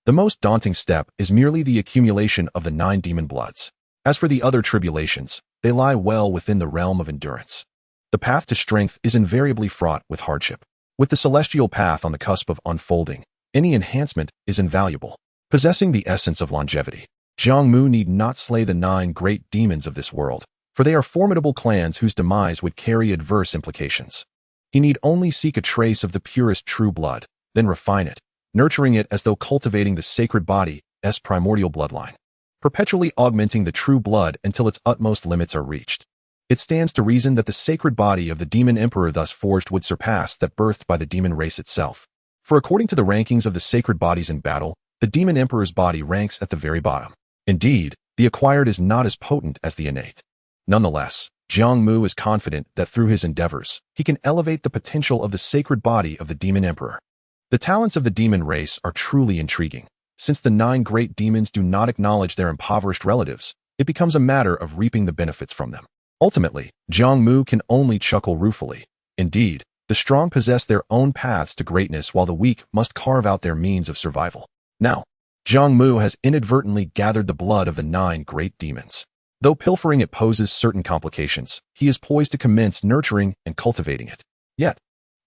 the most daunting step is merely the accumulation of the 9 demon bloods. As for the other tribulations, they lie well within the realm of endurance. The path to strength is invariably fraught with hardship. With the celestial path on the cusp of unfolding, any enhancement is invaluable. Possessing the essence of longevity, Jiang Mu need not slay the 9 great demons of this world, for they are formidable clans whose demise would carry adverse implications. He need only seek a trace of the purest true blood, then refine it, nurturing it as though cultivating the sacred body's primordial bloodline, perpetually augmenting the true blood until its utmost limits are reached. It stands to reason that the sacred body of the demon emperor thus forged would surpass that birthed by the demon race itself. For according to the rankings of the sacred bodies in battle, the demon emperor's body ranks at the very bottom. Indeed, the acquired is not as potent as the innate. Nonetheless, Jiang Mu is confident that through his endeavors, he can elevate the potential of the sacred body of the demon emperor. The talents of the demon race are truly intriguing. Since the 9 great demons do not acknowledge their impoverished relatives, it becomes a matter of reaping the benefits from them. Ultimately, Jiang Mu can only chuckle ruefully. Indeed, the strong possess their own paths to greatness while the weak must carve out their means of survival. Now, Jiang Mu has inadvertently gathered the blood of the 9 great demons. Though pilfering it poses certain complications, he is poised to commence nurturing and cultivating it. Yet,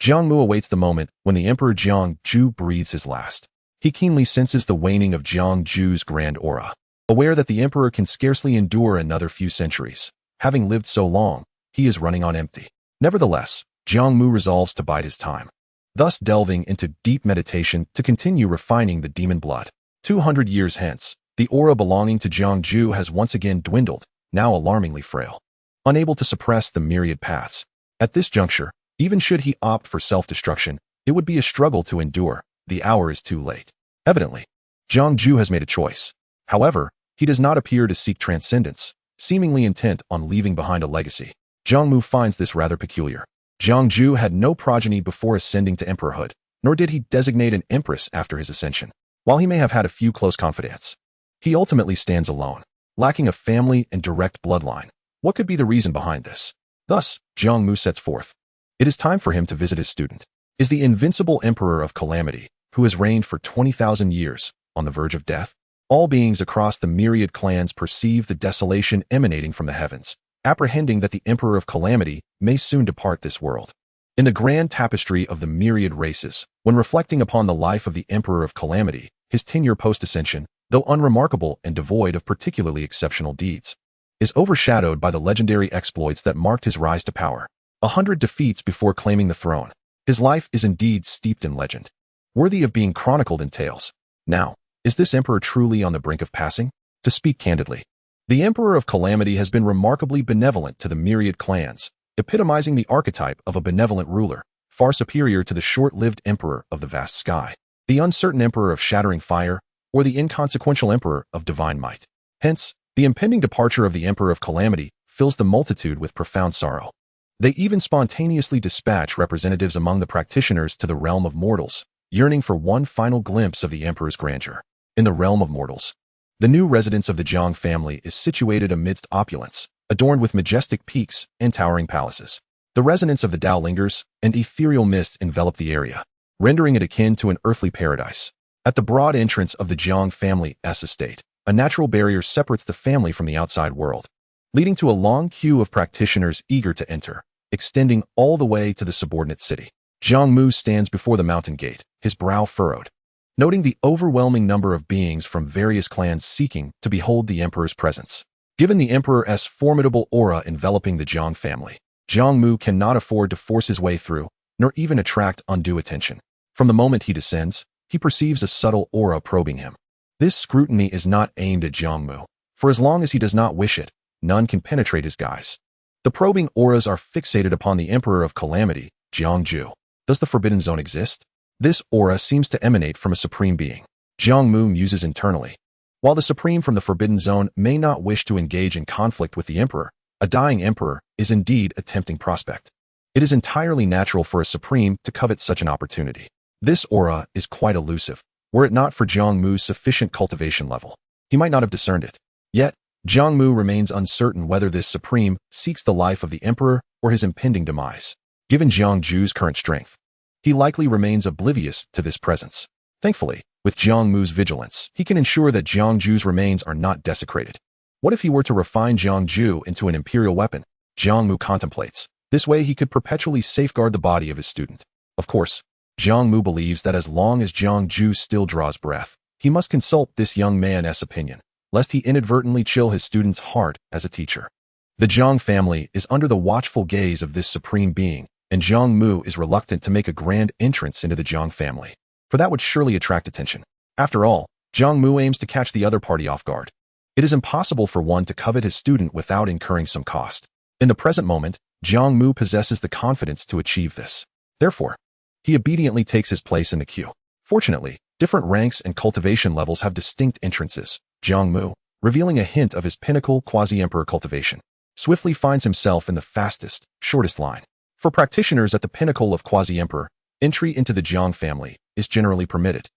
Jiang Mu awaits the moment when the Emperor Jiang Ju breathes his last. He keenly senses the waning of Jiang Ju's grand aura, aware that the Emperor can scarcely endure another few centuries. Having lived so long, he is running on empty. Nevertheless, Jiang Mu resolves to bide his time, thus delving into deep meditation to continue refining the demon blood. 200 years hence, the aura belonging to Jiang Ju has once again dwindled, now alarmingly frail, unable to suppress the myriad paths. At this juncture, even should he opt for self-destruction, it would be a struggle to endure. The hour is too late. Evidently, Jiang Ju has made a choice. However, he does not appear to seek transcendence, seemingly intent on leaving behind a legacy. Jiang Mu finds this rather peculiar. Jiang Ju had no progeny before ascending to emperorhood, nor did he designate an empress after his ascension. While he may have had a few close confidants, he ultimately stands alone, lacking a family and direct bloodline. What could be the reason behind this? Thus, Jiang Mu sets forth. It is time for him to visit his student. Is the invincible emperor of calamity, who has reigned for 20,000 years, on the verge of death? All beings across the myriad clans perceive the desolation emanating from the heavens, apprehending that the Emperor of Calamity may soon depart this world. In the grand tapestry of the myriad races, when reflecting upon the life of the Emperor of Calamity, his tenure post-ascension, though unremarkable and devoid of particularly exceptional deeds, is overshadowed by the legendary exploits that marked his rise to power. 100 defeats before claiming the throne. His life is indeed steeped in legend, worthy of being chronicled in tales. Now, is this emperor truly on the brink of passing? To speak candidly, the Emperor of Calamity has been remarkably benevolent to the myriad clans, epitomizing the archetype of a benevolent ruler, far superior to the short-lived Emperor of the vast sky, the uncertain Emperor of shattering fire, or the inconsequential Emperor of divine might. Hence, the impending departure of the Emperor of Calamity fills the multitude with profound sorrow. They even spontaneously dispatch representatives among the practitioners to the realm of mortals, yearning for one final glimpse of the emperor's grandeur. In the realm of mortals, the new residence of the Jiang family is situated amidst opulence, adorned with majestic peaks and towering palaces. The resonance of the Tao lingers, and ethereal mists envelop the area, rendering it akin to an earthly paradise. At the broad entrance of the Jiang family's estate, a natural barrier separates the family from the outside world, leading to a long queue of practitioners eager to enter, extending all the way to the subordinate city. Jiang Mu stands before the mountain gate, his brow furrowed, noting the overwhelming number of beings from various clans seeking to behold the emperor's presence. Given the emperor's formidable aura enveloping the Jiang family, Jiang Mu cannot afford to force his way through, nor even attract undue attention. From the moment he descends, he perceives a subtle aura probing him. This scrutiny is not aimed at Jiang Mu, for as long as he does not wish it, none can penetrate his guise. The probing auras are fixated upon the Emperor of Calamity, Jiang Mu. Does the Forbidden Zone exist? This aura seems to emanate from a supreme being. Jiang Mu muses internally. While the Supreme from the Forbidden Zone may not wish to engage in conflict with the Emperor, a dying Emperor is indeed a tempting prospect. It is entirely natural for a Supreme to covet such an opportunity. This aura is quite elusive. Were it not for Jiang Mu's sufficient cultivation level, he might not have discerned it. Yet, Jiang Mu remains uncertain whether this Supreme seeks the life of the Emperor or his impending demise. Given Jiang Ju's current strength, he likely remains oblivious to this presence. Thankfully, with Jiang Mu's vigilance, he can ensure that Jiang Ju's remains are not desecrated. What if he were to refine Jiang Ju into an imperial weapon? Jiang Mu contemplates. This way he could perpetually safeguard the body of his student. Of course, Jiang Mu believes that as long as Jiang Ju still draws breath, he must consult this young man's opinion, lest he inadvertently chill his student's heart as a teacher. The Jiang family is under the watchful gaze of this supreme being, and Jiang Mu is reluctant to make a grand entrance into the Jiang family, for that would surely attract attention. After all, Jiang Mu aims to catch the other party off guard. It is impossible for one to covet his student without incurring some cost. In the present moment, Jiang Mu possesses the confidence to achieve this. Therefore, he obediently takes his place in the queue. Fortunately, different ranks and cultivation levels have distinct entrances. Jiang Mu, revealing a hint of his pinnacle quasi-emperor cultivation, swiftly finds himself in the fastest, shortest line. For practitioners at the pinnacle of quasi-emperor, entry into the Jiang family is generally permitted,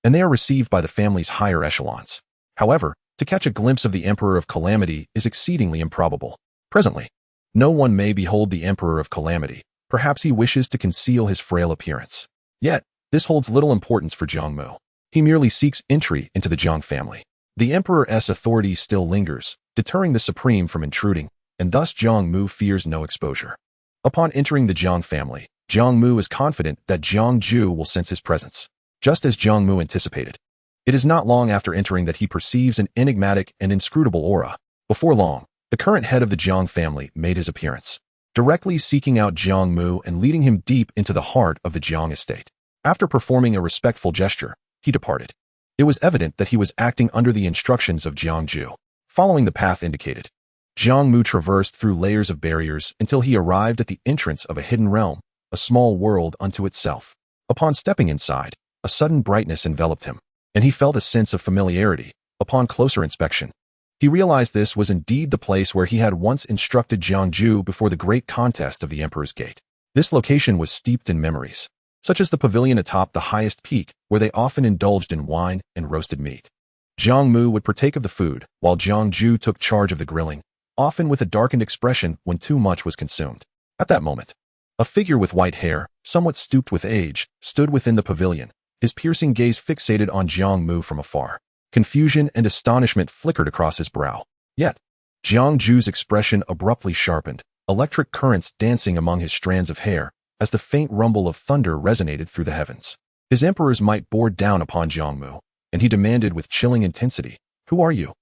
and they are received by the family's higher echelons. However, to catch a glimpse of the Emperor of Calamity is exceedingly improbable. Presently, no one may behold the Emperor of Calamity. Perhaps he wishes to conceal his frail appearance. Yet, this holds little importance for Jiang Mu. He merely seeks entry into the Jiang family. The Emperor's authority still lingers, deterring the Supreme from intruding, and thus Jiang Mu fears no exposure. Upon entering the Jiang family, Jiang Mu is confident that Jiang Ju will sense his presence, just as Jiang Mu anticipated. It is not long after entering that he perceives an enigmatic and inscrutable aura. Before long, the current head of the Jiang family made his appearance, directly seeking out Jiang Mu and leading him deep into the heart of the Jiang estate. After performing a respectful gesture, he departed. It was evident that he was acting under the instructions of Jiang Ju. Following the path indicated, Jiang Mu traversed through layers of barriers until he arrived at the entrance of a hidden realm, a small world unto itself. Upon stepping inside, a sudden brightness enveloped him, and he felt a sense of familiarity. Upon closer inspection, he realized this was indeed the place where he had once instructed Jiang Ju before the great contest of the Emperor's Gate. This location was steeped in memories, such as the pavilion atop the highest peak, where they often indulged in wine and roasted meat. Jiang Mu would partake of the food, while Jiang Ju took charge of the grilling, often with a darkened expression when too much was consumed. At that moment, a figure with white hair, somewhat stooped with age, stood within the pavilion, his piercing gaze fixated on Jiang Mu from afar. Confusion and astonishment flickered across his brow. Yet, Jiang Ju's expression abruptly sharpened, electric currents dancing among his strands of hair, as the faint rumble of thunder resonated through the heavens. His emperor's might bore down upon Jiang Mu, and he demanded with chilling intensity, "Who are you?"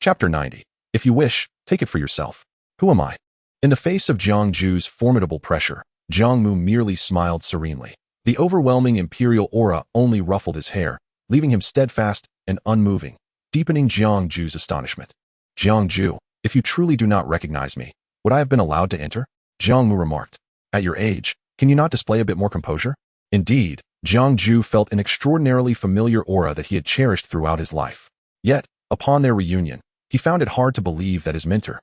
Chapter 90. If you wish, take it for yourself. Who am I? In the face of Jiang Ju's formidable pressure, Jiang Mu merely smiled serenely. The overwhelming imperial aura only ruffled his hair, leaving him steadfast and unmoving, deepening Jiang Ju's astonishment. "Jiang Ju, if you truly do not recognize me, would I have been allowed to enter?" Jiang Mu remarked. "At your age, can you not display a bit more composure?" Indeed, Jiang Ju felt an extraordinarily familiar aura that he had cherished throughout his life. Yet, upon their reunion, he found it hard to believe that his mentor,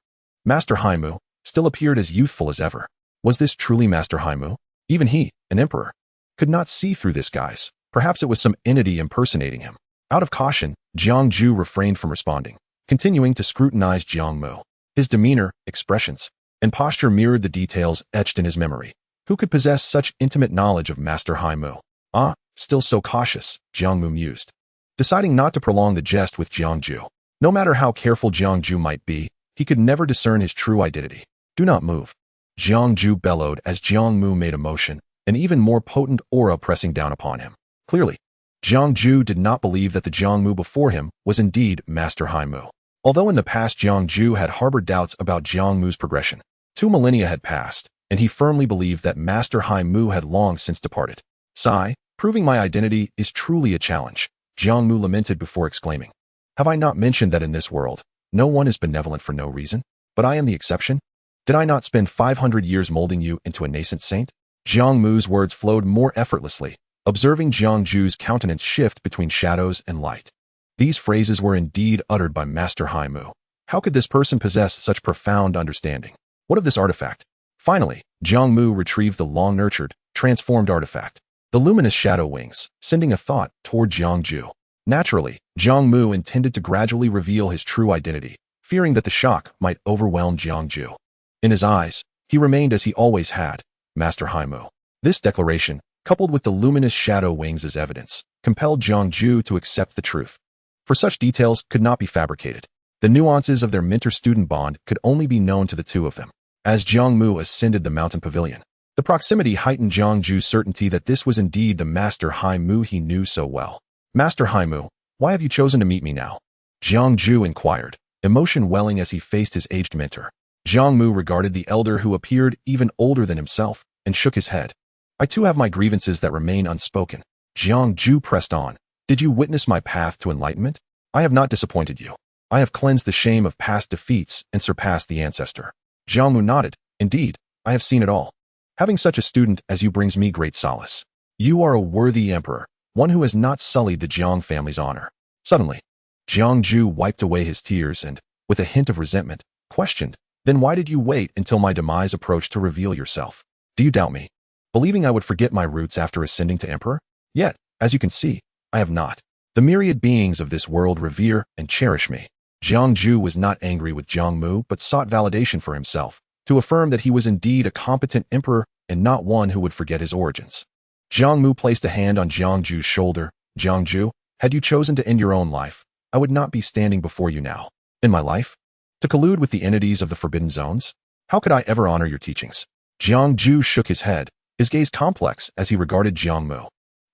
Master Mu still appeared as youthful as ever. Was this truly Master Mu? Even he, an emperor, could not see through this guise. Perhaps it was some entity impersonating him. Out of caution, Jiang Mu refrained from responding, continuing to scrutinize Jiang Mu. His demeanor, expressions, and posture mirrored the details etched in his memory. Who could possess such intimate knowledge of Master Mu? Ah, still so cautious, Jiang Mu mused, deciding not to prolong the jest with Jiang Mu. No matter how careful Jiang Mu might be, he could never discern his true identity. Do not move, Jiang Mu bellowed as Jiang Mu made a motion, an even more potent aura pressing down upon him. Clearly, Jiang Mu did not believe that the Jiang Mu before him was indeed Master Mu. Although in the past Jiang Mu had harbored doubts about Jiang Mu's progression, 2 millennia had passed, and he firmly believed that Master Mu had long since departed. Sigh, proving my identity is truly a challenge, Jiang Mu lamented before exclaiming. Have I not mentioned that in this world, no one is benevolent for no reason? But I am the exception? Did I not spend 500 years molding you into a nascent saint? Jiang Mu's words flowed more effortlessly, observing Jiang Mu's countenance shift between shadows and light. These phrases were indeed uttered by Master Mu. How could this person possess such profound understanding? What of this artifact? Finally, Jiang Mu retrieved the long-nurtured, transformed artifact, the luminous shadow wings, sending a thought toward Jiang Mu. Naturally, Jiang Mu intended to gradually reveal his true identity, fearing that the shock might overwhelm Jiang Mu. In his eyes, he remained as he always had, Master Mu. This declaration, coupled with the luminous shadow wings as evidence, compelled Jiang Mu to accept the truth. For such details could not be fabricated. The nuances of their mentor-student bond could only be known to the two of them. As Jiang Mu ascended the mountain pavilion, the proximity heightened Jiang Mu's certainty that this was indeed the Master Mu he knew so well. Master Mu, why have you chosen to meet me now? Jiang Mu inquired, emotion welling as he faced his aged mentor. Jiang Mu regarded the elder who appeared even older than himself and shook his head. I too have my grievances that remain unspoken. Jiang Mu pressed on. Did you witness my path to enlightenment? I have not disappointed you. I have cleansed the shame of past defeats and surpassed the ancestor. Jiang Mu nodded. Indeed, I have seen it all. Having such a student as you brings me great solace. You are a worthy emperor, one who has not sullied the Jiang family's honor. Suddenly, Jiang Mu wiped away his tears and, with a hint of resentment, questioned, then why did you wait until my demise approached to reveal yourself? Do you doubt me, believing I would forget my roots after ascending to emperor? Yet, as you can see, I have not. The myriad beings of this world revere and cherish me. Jiang Mu was not angry with Jiang Mu but sought validation for himself, to affirm that he was indeed a competent emperor and not one who would forget his origins. Jiang Mu placed a hand on Jiang Mu's shoulder. Jiang Mu, had you chosen to end your own life, I would not be standing before you now. In my life? To collude with the entities of the Forbidden Zones? How could I ever honor your teachings? Jiang Mu shook his head, his gaze complex as he regarded Jiang Mu.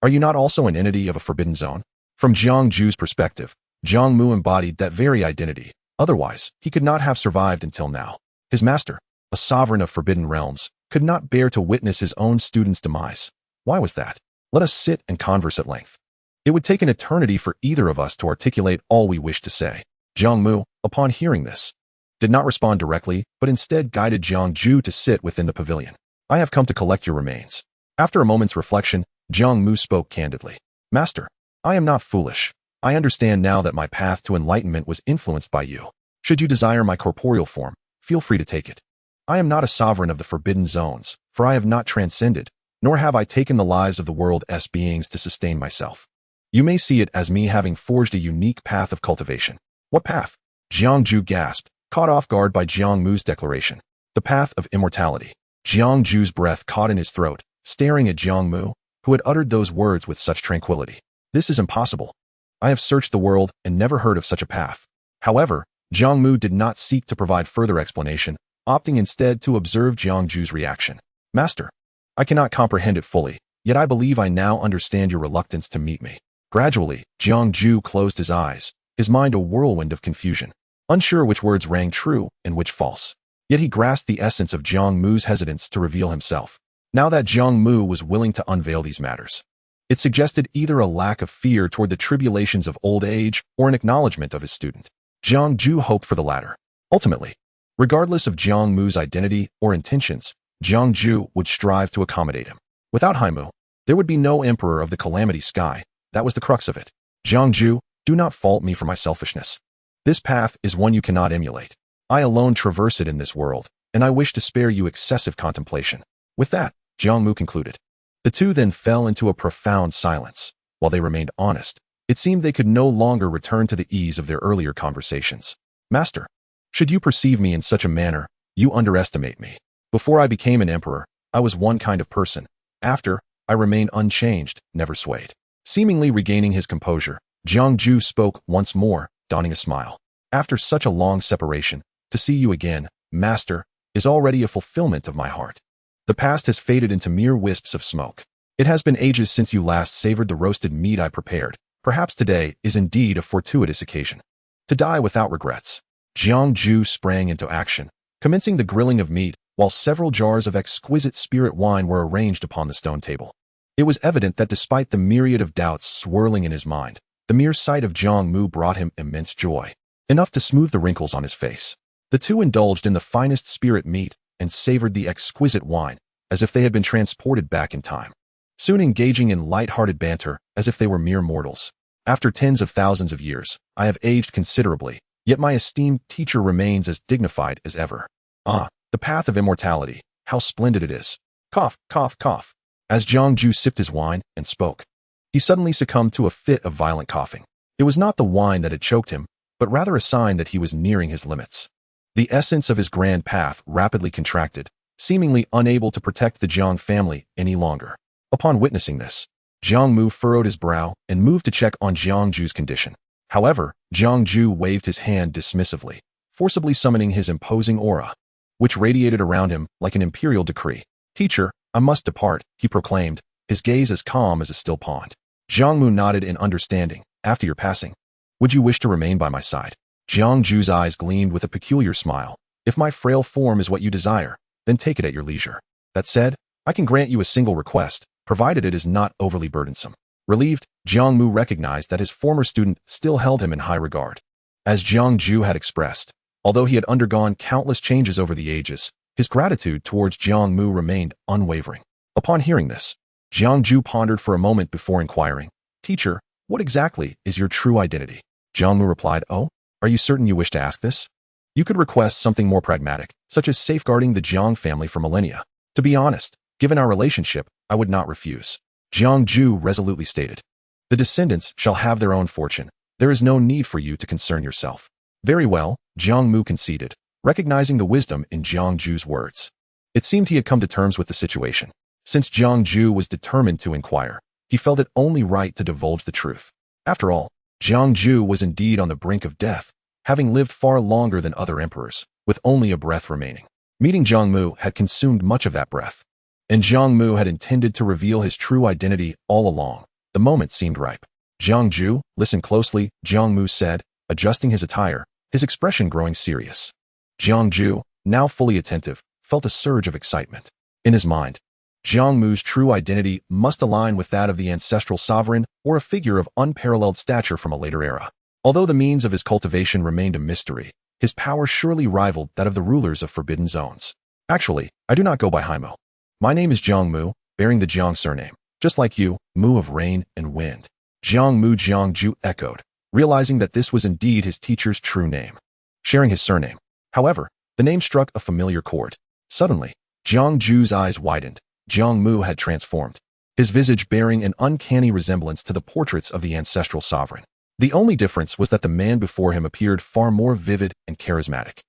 Are you not also an entity of a Forbidden Zone? From Jiang Mu's perspective, Jiang Mu embodied that very identity. Otherwise, he could not have survived until now. His master, a sovereign of forbidden realms, could not bear to witness his own student's demise. Why was that? Let us sit and converse at length. It would take an eternity for either of us to articulate all we wish to say. Jiang Mu, upon hearing this, did not respond directly, but instead guided Jiang Mu to sit within the pavilion. I have come to collect your remains. After a moment's reflection, Jiang Mu spoke candidly. Master, I am not foolish. I understand now that my path to enlightenment was influenced by you. Should you desire my corporeal form, feel free to take it. I am not a sovereign of the Forbidden Zones, for I have not transcended, nor have I taken the lives of the world's beings to sustain myself. You may see it as me having forged a unique path of cultivation. What path? Jiang Mu gasped, caught off guard by Jiang Mu's declaration. The path of immortality. Jiang Mu's breath caught in his throat, staring at Jiang Mu, who had uttered those words with such tranquility. This is impossible. I have searched the world and never heard of such a path. However, Jiang Mu did not seek to provide further explanation, opting instead to observe Jiang Mu's reaction. Master, I cannot comprehend it fully, yet I believe I now understand your reluctance to meet me. Gradually, Jiang Mu closed his eyes, his mind a whirlwind of confusion, unsure which words rang true and which false. Yet he grasped the essence of Jiang Mu's hesitance to reveal himself. Now that Jiang Mu was willing to unveil these matters, it suggested either a lack of fear toward the tribulations of old age or an acknowledgement of his student. Jiang Mu hoped for the latter. Ultimately, regardless of Jiang Mu's identity or intentions, Jiang Mu would strive to accommodate him. Without Mu, there would be no emperor of the Calamity Sky. That was the crux of it. Jiang Mu, do not fault me for my selfishness. This path is one you cannot emulate. I alone traverse it in this world, and I wish to spare you excessive contemplation." With that, Jiang Mu concluded. The two then fell into a profound silence. While they remained honest, it seemed they could no longer return to the ease of their earlier conversations. "Master, should you perceive me in such a manner, you underestimate me. Before I became an emperor, I was one kind of person. After, I remained unchanged, never swayed." Seemingly regaining his composure, Jiang Ju spoke once more, donning a smile. "After such a long separation, to see you again, Master, is already a fulfillment of my heart. The past has faded into mere wisps of smoke. It has been ages since you last savored the roasted meat I prepared. Perhaps today is indeed a fortuitous occasion to die without regrets." Jiang Ju sprang into action, commencing the grilling of meat, while several jars of exquisite spirit wine were arranged upon the stone table. It was evident that despite the myriad of doubts swirling in his mind, the mere sight of Jiang Mu brought him immense joy, enough to smooth the wrinkles on his face. The two indulged in the finest spirit meat and savored the exquisite wine as if they had been transported back in time, soon engaging in light-hearted banter as if they were mere mortals. "After tens of thousands of years, I have aged considerably, yet my esteemed teacher remains as dignified as ever. Ah, the path of immortality, how splendid it is." Cough, cough, cough. As Jiang Ju sipped his wine and spoke, he suddenly succumbed to a fit of violent coughing. It was not the wine that had choked him, but rather a sign that he was nearing his limits. The essence of his grand path rapidly contracted, seemingly unable to protect the Jiang family any longer. Upon witnessing this, Jiang Mu furrowed his brow and moved to check on Jiang Ju's condition. However, Jiang Ju waved his hand dismissively, forcibly summoning his imposing aura, which radiated around him like an imperial decree. "Teacher, I must depart," he proclaimed, his gaze as calm as a still pond. Jiang Mu nodded in understanding. "After your passing, would you wish to remain by my side?" Jiang Ju's eyes gleamed with a peculiar smile. "If my frail form is what you desire, then take it at your leisure. That said, I can grant you a single request, provided it is not overly burdensome." Relieved, Jiang Mu recognized that his former student still held him in high regard. As Jiang Ju had expressed, although he had undergone countless changes over the ages, his gratitude towards Jiang Mu remained unwavering. Upon hearing this, Jiang Ju pondered for a moment before inquiring, "Teacher, what exactly is your true identity?" Jiang Mu replied, "Oh, are you certain you wish to ask this? You could request something more pragmatic, such as safeguarding the Jiang family for millennia. To be honest, given our relationship, I would not refuse." Jiang Ju resolutely stated, "The descendants shall have their own fortune. There is no need for you to concern yourself." "Very well," Jiang Mu conceded, recognizing the wisdom in Jiang Ju's words. It seemed he had come to terms with the situation. Since Jiang Ju was determined to inquire, he felt it only right to divulge the truth. After all, Jiang Ju was indeed on the brink of death, having lived far longer than other emperors, with only a breath remaining. Meeting Jiang Mu had consumed much of that breath, and Jiang Mu had intended to reveal his true identity all along. The moment seemed ripe. "Jiang Ju, listen closely," Jiang Mu said, adjusting his attire, his expression growing serious. Jiang Ju, now fully attentive, felt a surge of excitement. In his mind, Jiang Mu's true identity must align with that of the ancestral sovereign or a figure of unparalleled stature from a later era. Although the means of his cultivation remained a mystery, his power surely rivaled that of the rulers of forbidden zones. "Actually, I do not go by Haimo. My name is Jiang Mu, bearing the Jiang surname, just like you, Mu of rain and wind." Jiang Mu Jiang Ju echoed, realizing that this was indeed his teacher's true name. Sharing his surname, however, the name struck a familiar chord. Suddenly, Jiang Ju's eyes widened. Jiang Mu had transformed, his visage bearing an uncanny resemblance to the portraits of the ancestral sovereign. The only difference was that the man before him appeared far more vivid and charismatic,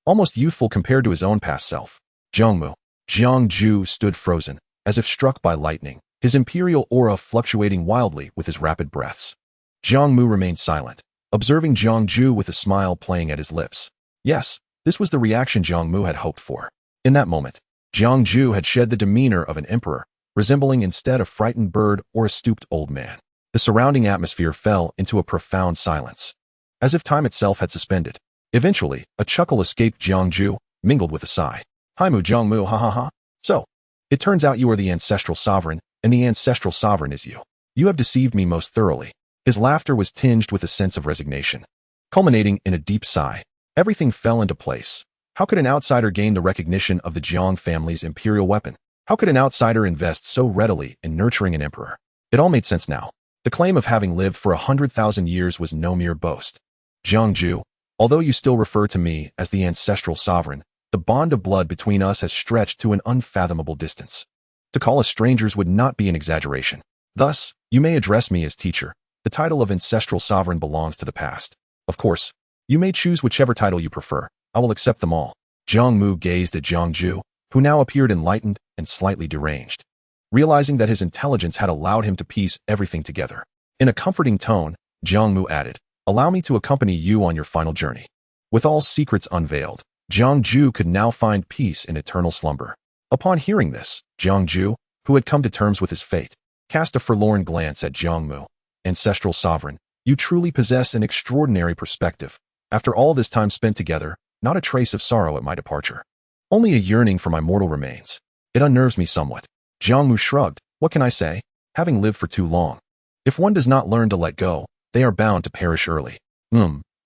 almost youthful compared to his own past self. Jiang Mu. Jiang Ju stood frozen, as if struck by lightning, his imperial aura fluctuating wildly with his rapid breaths. Jiang Mu remained silent, observing Jiang Ju with a smile playing at his lips. Yes, this was the reaction Jiang Mu had hoped for. In that moment, Jiang Ju had shed the demeanor of an emperor, resembling instead a frightened bird or a stooped old man. The surrounding atmosphere fell into a profound silence, as if time itself had suspended. Eventually, a chuckle escaped Jiang Ju, mingled with a sigh. "Haimu Jiang Mu, ha ha ha. So, it turns out you are the ancestral sovereign, and the ancestral sovereign is you. You have deceived me most thoroughly." His laughter was tinged with a sense of resignation, culminating in a deep sigh. Everything fell into place. How could an outsider gain the recognition of the Jiang family's imperial weapon? How could an outsider invest so readily in nurturing an emperor? It all made sense now. The claim of having lived for 100,000 years was no mere boast. "Jiang Ju, Although you still refer to me as the ancestral sovereign, the bond of blood between us has stretched to an unfathomable distance. To call us strangers would not be an exaggeration. Thus, you may address me as teacher. The title of ancestral sovereign belongs to the past. Of course, you may choose whichever title you prefer. I will accept them all. Jiang Mu gazed at Jiang Ju, who now appeared enlightened and slightly deranged, realizing that his intelligence had allowed him to piece everything together. In a comforting tone, Jiang Mu added, "Allow me to accompany you on your final journey." With all secrets unveiled, Jiang Ju could now find peace in eternal slumber. Upon hearing this, Jiang Ju, who had come to terms with his fate, cast a forlorn glance at Jiang Mu. Ancestral sovereign, you truly possess an extraordinary perspective. After all this time spent together, not a trace of sorrow at my departure. Only a yearning for my mortal remains. It unnerves me somewhat. Jiang Mu shrugged. What can I say? Having lived for too long. If one does not learn to let go, they are bound to perish early.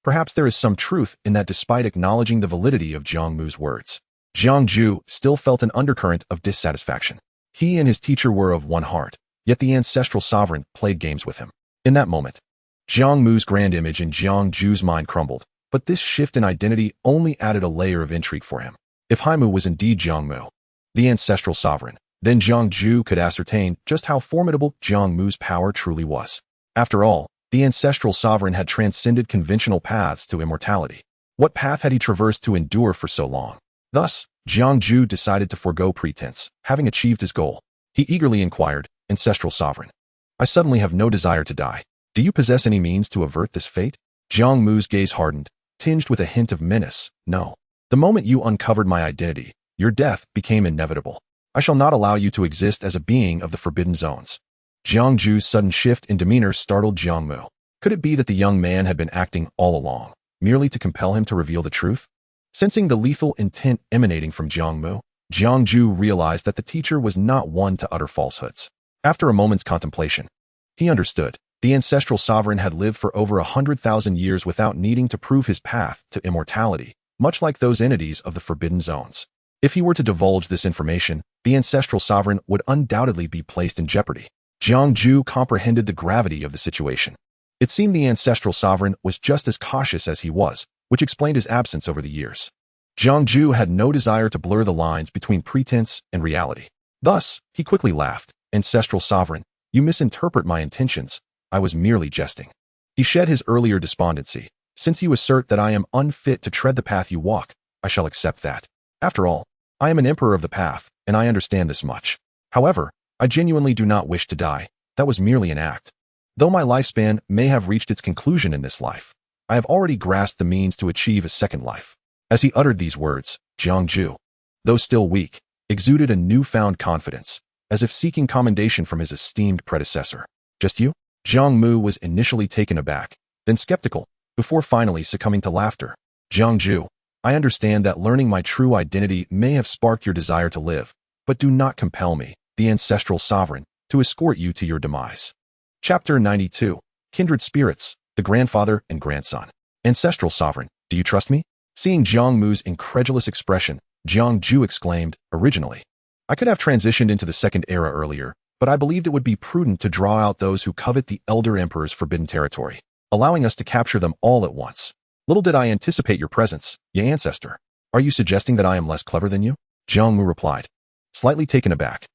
Perhaps there is some truth in that despite acknowledging the validity of Jiang Mu's words. Jiang Ju still felt an undercurrent of dissatisfaction. He and his teacher were of one heart, yet the ancestral sovereign played games with him. In that moment, Jiang Mu's grand image in Jiang Ju's mind crumbled, but this shift in identity only added a layer of intrigue for him. If Haimu was indeed Jiang Mu, the ancestral sovereign, then Jiang Ju could ascertain just how formidable Jiang Mu's power truly was. After all, the ancestral sovereign had transcended conventional paths to immortality. What path had he traversed to endure for so long? Thus, Jiang Ju decided to forego pretense, having achieved his goal. He eagerly inquired, "Ancestral sovereign, I suddenly have no desire to die. Do you possess any means to avert this fate?" Jiang Mu's gaze hardened, tinged with a hint of menace. "No. The moment you uncovered my identity, your death became inevitable. I shall not allow you to exist as a being of the forbidden zones." Jiang Ju's sudden shift in demeanor startled Jiang Mu. Could it be that the young man had been acting all along, merely to compel him to reveal the truth? Sensing the lethal intent emanating from Jiang Mu, Jiang Ju realized that the teacher was not one to utter falsehoods. After a moment's contemplation, he understood. The ancestral sovereign had lived for over 100,000 years without needing to prove his path to immortality, much like those entities of the forbidden zones. If he were to divulge this information, the ancestral sovereign would undoubtedly be placed in jeopardy. Jiang Ju comprehended the gravity of the situation. It seemed the ancestral sovereign was just as cautious as he was, which explained his absence over the years. Jiang Ju had no desire to blur the lines between pretense and reality. Thus, he quickly laughed. "Ancestral sovereign, you misinterpret my intentions. I was merely jesting." He shed his earlier despondency. "Since you assert that I am unfit to tread the path you walk, I shall accept that. After all, I am an emperor of the path, and I understand this much. However, I genuinely do not wish to die. That was merely an act. Though my lifespan may have reached its conclusion in this life, I have already grasped the means to achieve a second life." As he uttered these words, Jiang Ju, though still weak, exuded a newfound confidence, as if seeking commendation from his esteemed predecessor. "Just you?" Jiang Mu was initially taken aback, then skeptical, before finally succumbing to laughter. "Jiang Ju, I understand that learning my true identity may have sparked your desire to live, but do not compel me, the ancestral sovereign, to escort you to your demise." Chapter 92. Kindred Spirits, the Grandfather and Grandson. "Ancestral sovereign, do you trust me?" Seeing Jiang Mu's incredulous expression, Jiang Ju exclaimed, "Originally, I could have transitioned into the second era earlier, but I believed it would be prudent to draw out those who covet the Elder Emperor's forbidden territory, allowing us to capture them all at once. Little did I anticipate your presence, ye ancestor. Are you suggesting that I am less clever than you?" Jiang Mu replied, slightly taken aback.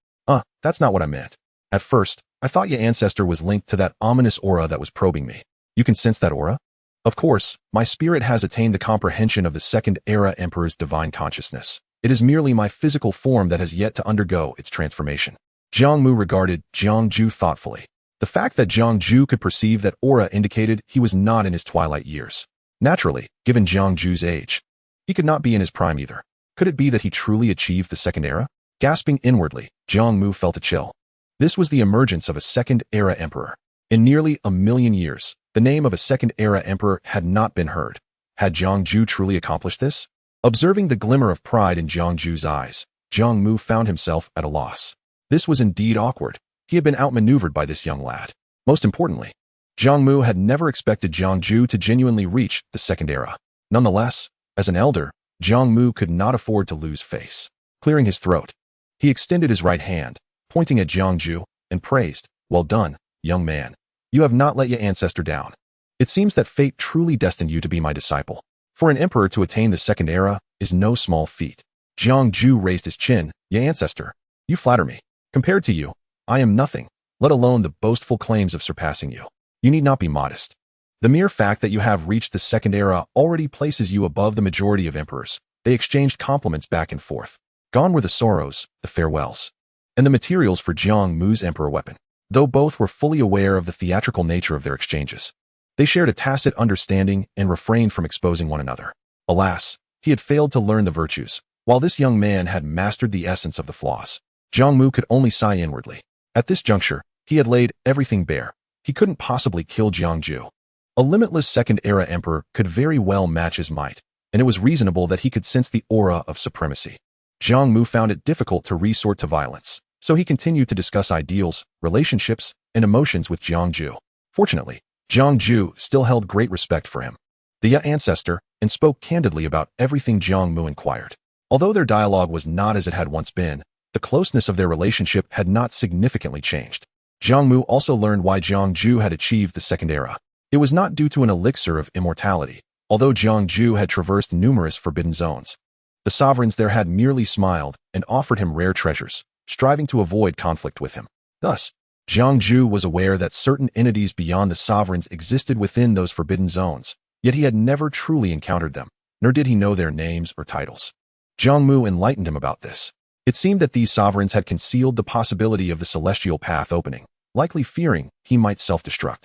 That's not what I meant. At first, I thought your ancestor was linked to that ominous aura that was probing me. You can sense that aura? Of course, my spirit has attained the comprehension of the Second Era Emperor's divine consciousness. It is merely my physical form that has yet to undergo its transformation. Jiang Mu regarded Jiang Ju thoughtfully. The fact that Jiang Ju could perceive that aura indicated he was not in his twilight years. Naturally, given Jiang Ju's age, he could not be in his prime either. Could it be that he truly achieved the Second Era? Gasping inwardly, Jiang Mu felt a chill. This was the emergence of a Second Era Emperor. In nearly 1,000,000 years, the name of a Second Era Emperor had not been heard. Had Jiang Ju truly accomplished this? Observing the glimmer of pride in Jiang Ju's eyes, Jiang Mu found himself at a loss. This was indeed awkward. He had been outmaneuvered by this young lad. Most importantly, Jiang Mu had never expected Jiang Ju to genuinely reach the Second Era. Nonetheless, as an elder, Jiang Mu could not afford to lose face. Clearing his throat, he extended his right hand, pointing at Jiang Ju, and praised, "Well done, young man. You have not let your ancestor down. It seems that fate truly destined you to be my disciple." For an emperor to attain the second era is no small feat. Jiang Mu raised his chin. "Ye ancestor, you flatter me. Compared to you, I am nothing, let alone the boastful claims of surpassing you. You need not be modest. The mere fact that you have reached the second era already places you above the majority of emperors." They exchanged compliments back and forth. Gone were the sorrows, the farewells, and the materials for Jiang Mu's emperor weapon. Though both were fully aware of the theatrical nature of their exchanges, they shared a tacit understanding and refrained from exposing one another. Alas, he had failed to learn the virtues, while this young man had mastered the essence of the flaws. Jiang Mu could only sigh inwardly. At this juncture, he had laid everything bare. He couldn't possibly kill Jiang Mu. A limitless second-era emperor could very well match his might, and it was reasonable that he could sense the aura of supremacy. Jiang Mu found it difficult to resort to violence, so he continued to discuss ideals, relationships, and emotions with Jiang Mu. Fortunately, Jiang Mu still held great respect for him, the ancestor, and spoke candidly about everything Jiang Mu inquired. Although their dialogue was not as it had once been, the closeness of their relationship had not significantly changed. Jiang Mu also learned why Jiang Mu had achieved the second era. It was not due to an elixir of immortality, although Jiang Mu had traversed numerous forbidden zones. The sovereigns there had merely smiled and offered him rare treasures, striving to avoid conflict with him. Thus, Jiang Mu was aware that certain entities beyond the sovereigns existed within those forbidden zones, yet he had never truly encountered them, nor did he know their names or titles. Jiang Mu enlightened him about this. It seemed that these sovereigns had concealed the possibility of the celestial path opening, likely fearing he might self-destruct.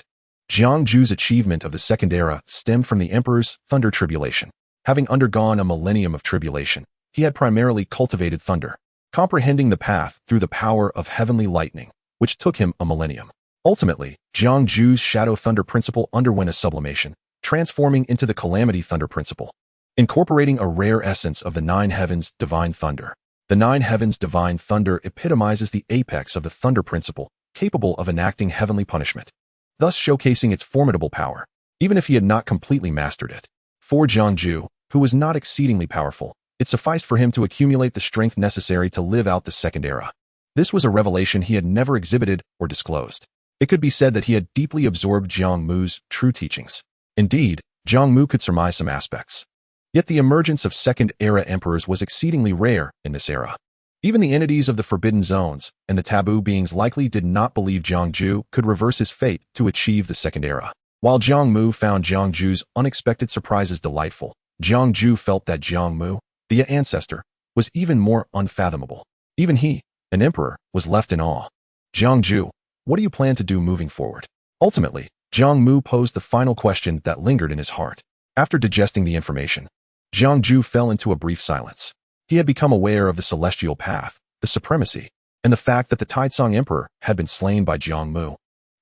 Jiang Mu's achievement of the second era stemmed from the emperor's thunder tribulation. Having undergone a millennium of tribulation, he had primarily cultivated thunder, comprehending the path through the power of heavenly lightning, which took him a millennium. Ultimately, Jiang Mu's shadow thunder principle underwent a sublimation, transforming into the calamity thunder principle, incorporating a rare essence of the nine heavens divine thunder. The nine heavens divine thunder epitomizes the apex of the thunder principle, capable of enacting heavenly punishment, thus showcasing its formidable power, even if he had not completely mastered it. For Jiang Mu, who was not exceedingly powerful, it sufficed for him to accumulate the strength necessary to live out the second era. This was a revelation he had never exhibited or disclosed. It could be said that he had deeply absorbed Jiang Mu's true teachings. Indeed, Jiang Mu could surmise some aspects. Yet the emergence of second-era emperors was exceedingly rare in this era. Even the entities of the forbidden zones and the taboo beings likely did not believe Jiang Mu could reverse his fate to achieve the second era. While Jiang Mu found Jiang Mu's unexpected surprises delightful, Jiang Mu felt that Jiang Mu, the ancestor, was even more unfathomable. Even he, an emperor, was left in awe. "Jiang Mu, what do you plan to do moving forward?" Ultimately, Jiang Mu posed the final question that lingered in his heart. After digesting the information, Jiang Mu fell into a brief silence. He had become aware of the celestial path, the supremacy, and the fact that the Taizong Emperor had been slain by Jiang Mu,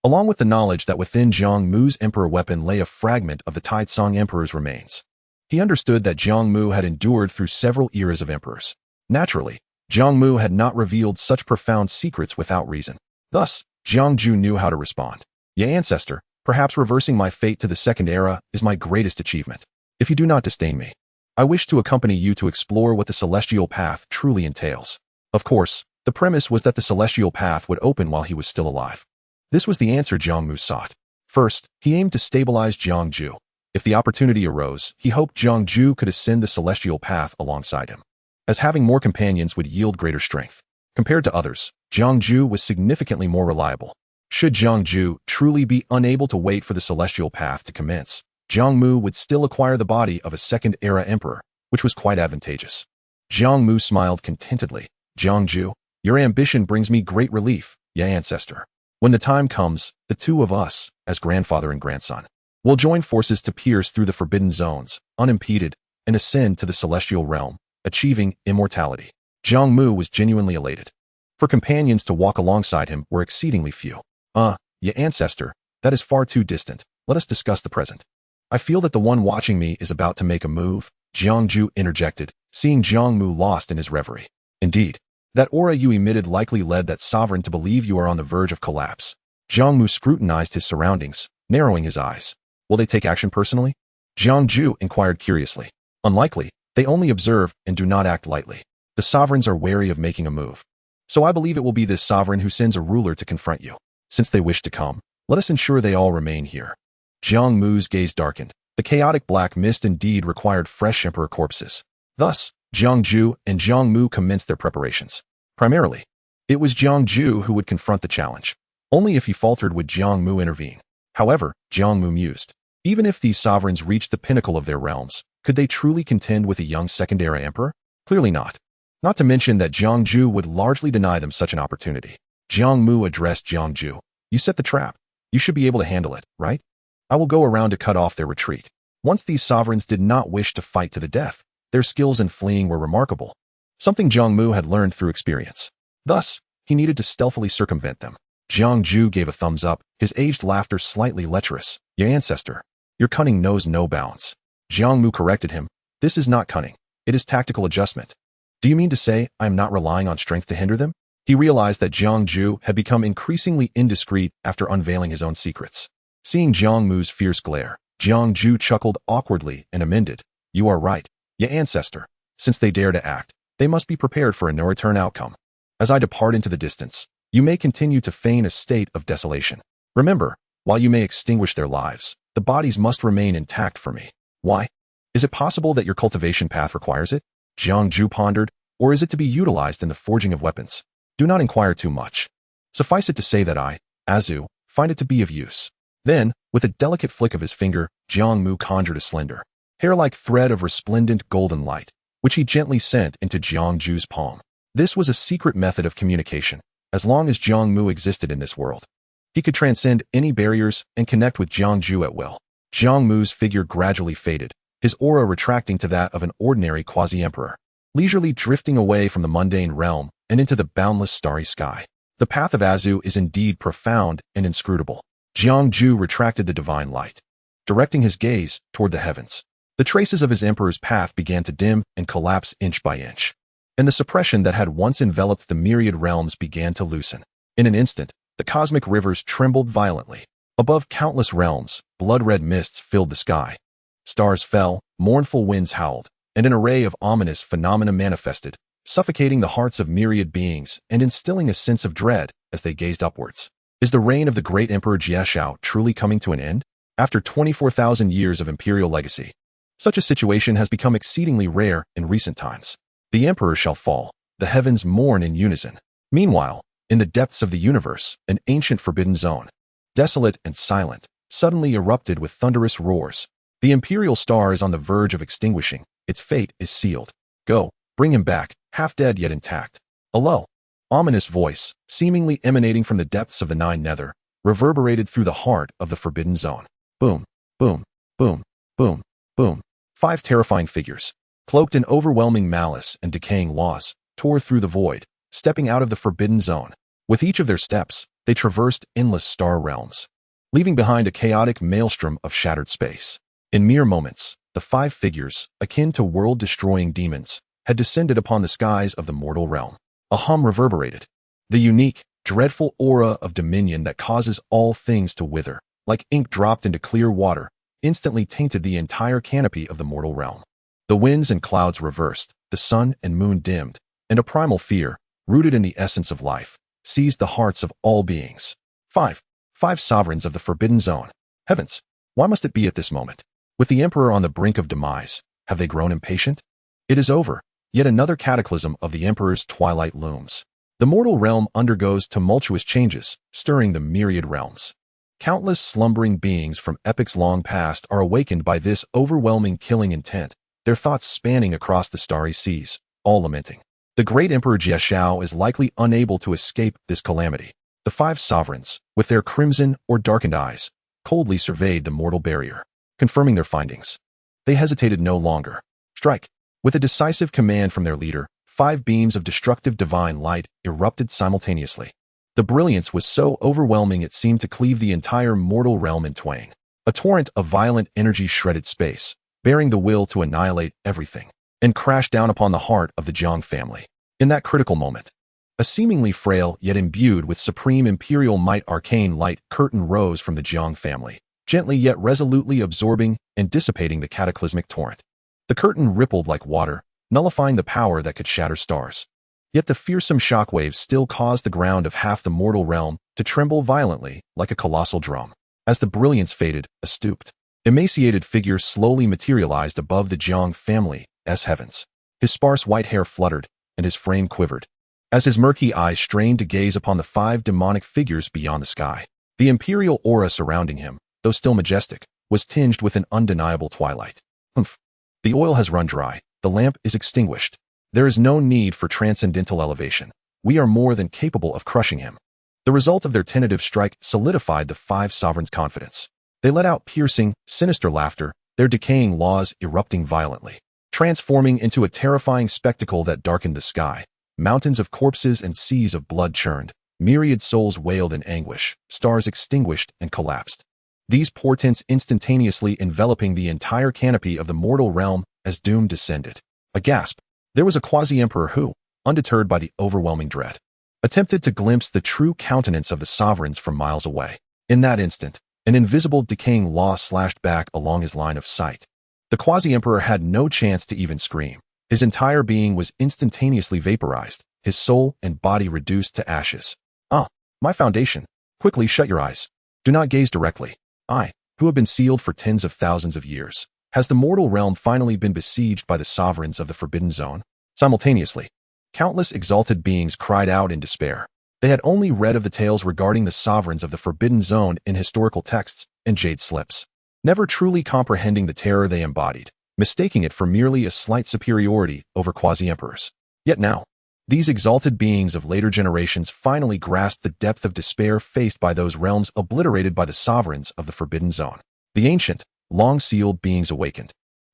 along with the knowledge that within Jiang Mu's emperor weapon lay a fragment of the Taizong Emperor's remains. He understood that Jiang Mu had endured through several eras of emperors. Naturally, Jiang Mu had not revealed such profound secrets without reason. Thus, Jiang Mu knew how to respond. "Ye ancestor, perhaps reversing my fate to the second era is my greatest achievement. If you do not disdain me, I wish to accompany you to explore what the celestial path truly entails." Of course, the premise was that the celestial path would open while he was still alive. This was the answer Jiang Mu sought. First, he aimed to stabilize Jiang Mu. If the opportunity arose, he hoped Jiang Mu could ascend the celestial path alongside him, as having more companions would yield greater strength. Compared to others, Jiang Mu was significantly more reliable. Should Jiang Mu truly be unable to wait for the celestial path to commence, Jiang Mu would still acquire the body of a second-era emperor, which was quite advantageous. Jiang Mu smiled contentedly. "Jiang Mu, your ambition brings me great relief, ye ancestor. When the time comes, the two of us, as grandfather and grandson, will join forces to pierce through the forbidden zones, unimpeded, and ascend to the celestial realm, achieving immortality." Jiang Mu was genuinely elated. For companions to walk alongside him were exceedingly few. Ye ancestor, that is far too distant. Let us discuss the present." "I feel that the one watching me is about to make a move," Jiang Mu interjected, seeing Jiang Mu lost in his reverie. "Indeed, that aura you emitted likely led that sovereign to believe you are on the verge of collapse." Jiang Mu scrutinized his surroundings, narrowing his eyes. "Will they take action personally?" Jiang Mu inquired curiously. "Unlikely. They only observe and do not act lightly. The sovereigns are wary of making a move. So I believe it will be this sovereign who sends a ruler to confront you. Since they wish to come, let us ensure they all remain here." Jiang Mu's gaze darkened. The chaotic black mist indeed required fresh emperor corpses. Thus, Jiang Ju and Jiang Mu commenced their preparations. Primarily, it was Jiang Ju who would confront the challenge. Only if he faltered would Jiang Mu intervene. However, Jiang Mu mused. Even if these sovereigns reached the pinnacle of their realms, could they truly contend with a young second-era emperor? Clearly not. Not to mention that Jiang Ju would largely deny them such an opportunity. Jiang Mu addressed Jiang Ju. You set the trap. You should be able to handle it, right? I will go around to cut off their retreat. Once these sovereigns did not wish to fight to the death, their skills in fleeing were remarkable. Something Jiang Mu had learned through experience. Thus, he needed to stealthily circumvent them. Jiang Ju gave a thumbs up, his aged laughter slightly lecherous. Your ancestor. Your cunning knows no bounds. Jiang Mu corrected him. This is not cunning. It is tactical adjustment. Do you mean to say I am not relying on strength to hinder them? He realized that Jiang Ju had become increasingly indiscreet after unveiling his own secrets. Seeing Jiang Mu's fierce glare, Jiang Ju chuckled awkwardly and amended. You are right, your ancestor. Since they dare to act, they must be prepared for a no-return outcome. As I depart into the distance, you may continue to feign a state of desolation. Remember, while you may extinguish their lives, the bodies must remain intact for me. Why? Is it possible that your cultivation path requires it? Jiang Ju pondered, or is it to be utilized in the forging of weapons? Do not inquire too much. Suffice it to say that I, Azu, find it to be of use. Then, with a delicate flick of his finger, Jiang Mu conjured a slender, hair-like thread of resplendent golden light, which he gently sent into Jiang Ju's palm. This was a secret method of communication. As long as Jiang Mu existed in this world, he could transcend any barriers and connect with Jiang Ju at will. Jiang Mu's figure gradually faded, his aura retracting to that of an ordinary quasi-emperor, leisurely drifting away from the mundane realm and into the boundless starry sky. The path of Azu is indeed profound and inscrutable. Jiang Ju retracted the divine light, directing his gaze toward the heavens. The traces of his emperor's path began to dim and collapse inch by inch, and the suppression that had once enveloped the myriad realms began to loosen. In an instant, the cosmic rivers trembled violently. Above countless realms, blood-red mists filled the sky. Stars fell, mournful winds howled, and an array of ominous phenomena manifested, suffocating the hearts of myriad beings and instilling a sense of dread as they gazed upwards. Is the reign of the great Emperor Jiexiao truly coming to an end? After 24,000 years of imperial legacy, such a situation has become exceedingly rare in recent times. The emperor shall fall, the heavens mourn in unison. Meanwhile, in the depths of the universe, an ancient forbidden zone, desolate and silent, suddenly erupted with thunderous roars. The imperial star is on the verge of extinguishing. Its fate is sealed. Go, bring him back, half dead yet intact. A low, ominous voice, seemingly emanating from the depths of the Nine Nether, reverberated through the heart of the forbidden zone. Boom, boom, boom, boom, boom. 5 terrifying figures, cloaked in overwhelming malice and decaying laws, tore through the void, stepping out of the forbidden zone. With each of their steps, they traversed endless star realms, leaving behind a chaotic maelstrom of shattered space. In mere moments, the 5 figures, akin to world-destroying demons, had descended upon the skies of the mortal realm. A hum reverberated, the unique, dreadful aura of dominion that causes all things to wither, like ink dropped into clear water, instantly tainted the entire canopy of the mortal realm. The winds and clouds reversed, the sun and moon dimmed, and a primal fear, rooted in the essence of life, seized the hearts of all beings. 5 sovereigns of the forbidden zone. Heavens, why must it be at this moment? With the emperor on the brink of demise, have they grown impatient? It is over. Yet another cataclysm of the emperor's twilight looms. The mortal realm undergoes tumultuous changes, stirring the myriad realms. Countless slumbering beings from epochs long past are awakened by this overwhelming killing intent, their thoughts spanning across the starry seas, all lamenting. The great Emperor Jiexiao is likely unable to escape this calamity. The 5 sovereigns, with their crimson or darkened eyes, coldly surveyed the mortal barrier, confirming their findings. They hesitated no longer. Strike! With a decisive command from their leader, 5 beams of destructive divine light erupted simultaneously. The brilliance was so overwhelming it seemed to cleave the entire mortal realm in twain. A torrent of violent energy shredded space, bearing the will to annihilate everything, and crashed down upon the heart of the Jiang family. In that critical moment, a seemingly frail yet imbued with supreme imperial might arcane light curtain rose from the Jiang family, gently yet resolutely absorbing and dissipating the cataclysmic torrent. The curtain rippled like water, nullifying the power that could shatter stars. Yet the fearsome shockwaves still caused the ground of half the mortal realm to tremble violently like a colossal drum. As the brilliance faded, a stooped, emaciated figure slowly materialized above the Jiang family's heavens. His sparse white hair fluttered, and his frame quivered, as his murky eyes strained to gaze upon the 5 demonic figures beyond the sky. The imperial aura surrounding him, though still majestic, was tinged with an undeniable twilight. Humph. The oil has run dry. The lamp is extinguished. There is no need for transcendental elevation. We are more than capable of crushing him. The result of their tentative strike solidified the 5 sovereigns' confidence. They let out piercing, sinister laughter, their decaying laws erupting violently, transforming into a terrifying spectacle that darkened the sky. Mountains of corpses and seas of blood churned. Myriad souls wailed in anguish, stars extinguished and collapsed. These portents instantaneously enveloping the entire canopy of the mortal realm as doom descended. A gasp. There was a quasi-emperor who, undeterred by the overwhelming dread, attempted to glimpse the true countenance of the sovereigns from miles away. In that instant, an invisible decaying law slashed back along his line of sight. The quasi-emperor had no chance to even scream. His entire being was instantaneously vaporized, his soul and body reduced to ashes. My foundation. Quickly shut your eyes. Do not gaze directly. I, who have been sealed for tens of thousands of years. Has the mortal realm finally been besieged by the sovereigns of the Forbidden Zone? Simultaneously, countless exalted beings cried out in despair. They had only read of the tales regarding the sovereigns of the Forbidden Zone in historical texts and jade slips, never truly comprehending the terror they embodied, mistaking it for merely a slight superiority over quasi-emperors. Yet now, these exalted beings of later generations finally grasped the depth of despair faced by those realms obliterated by the sovereigns of the Forbidden Zone. The ancient, long-sealed beings awakened,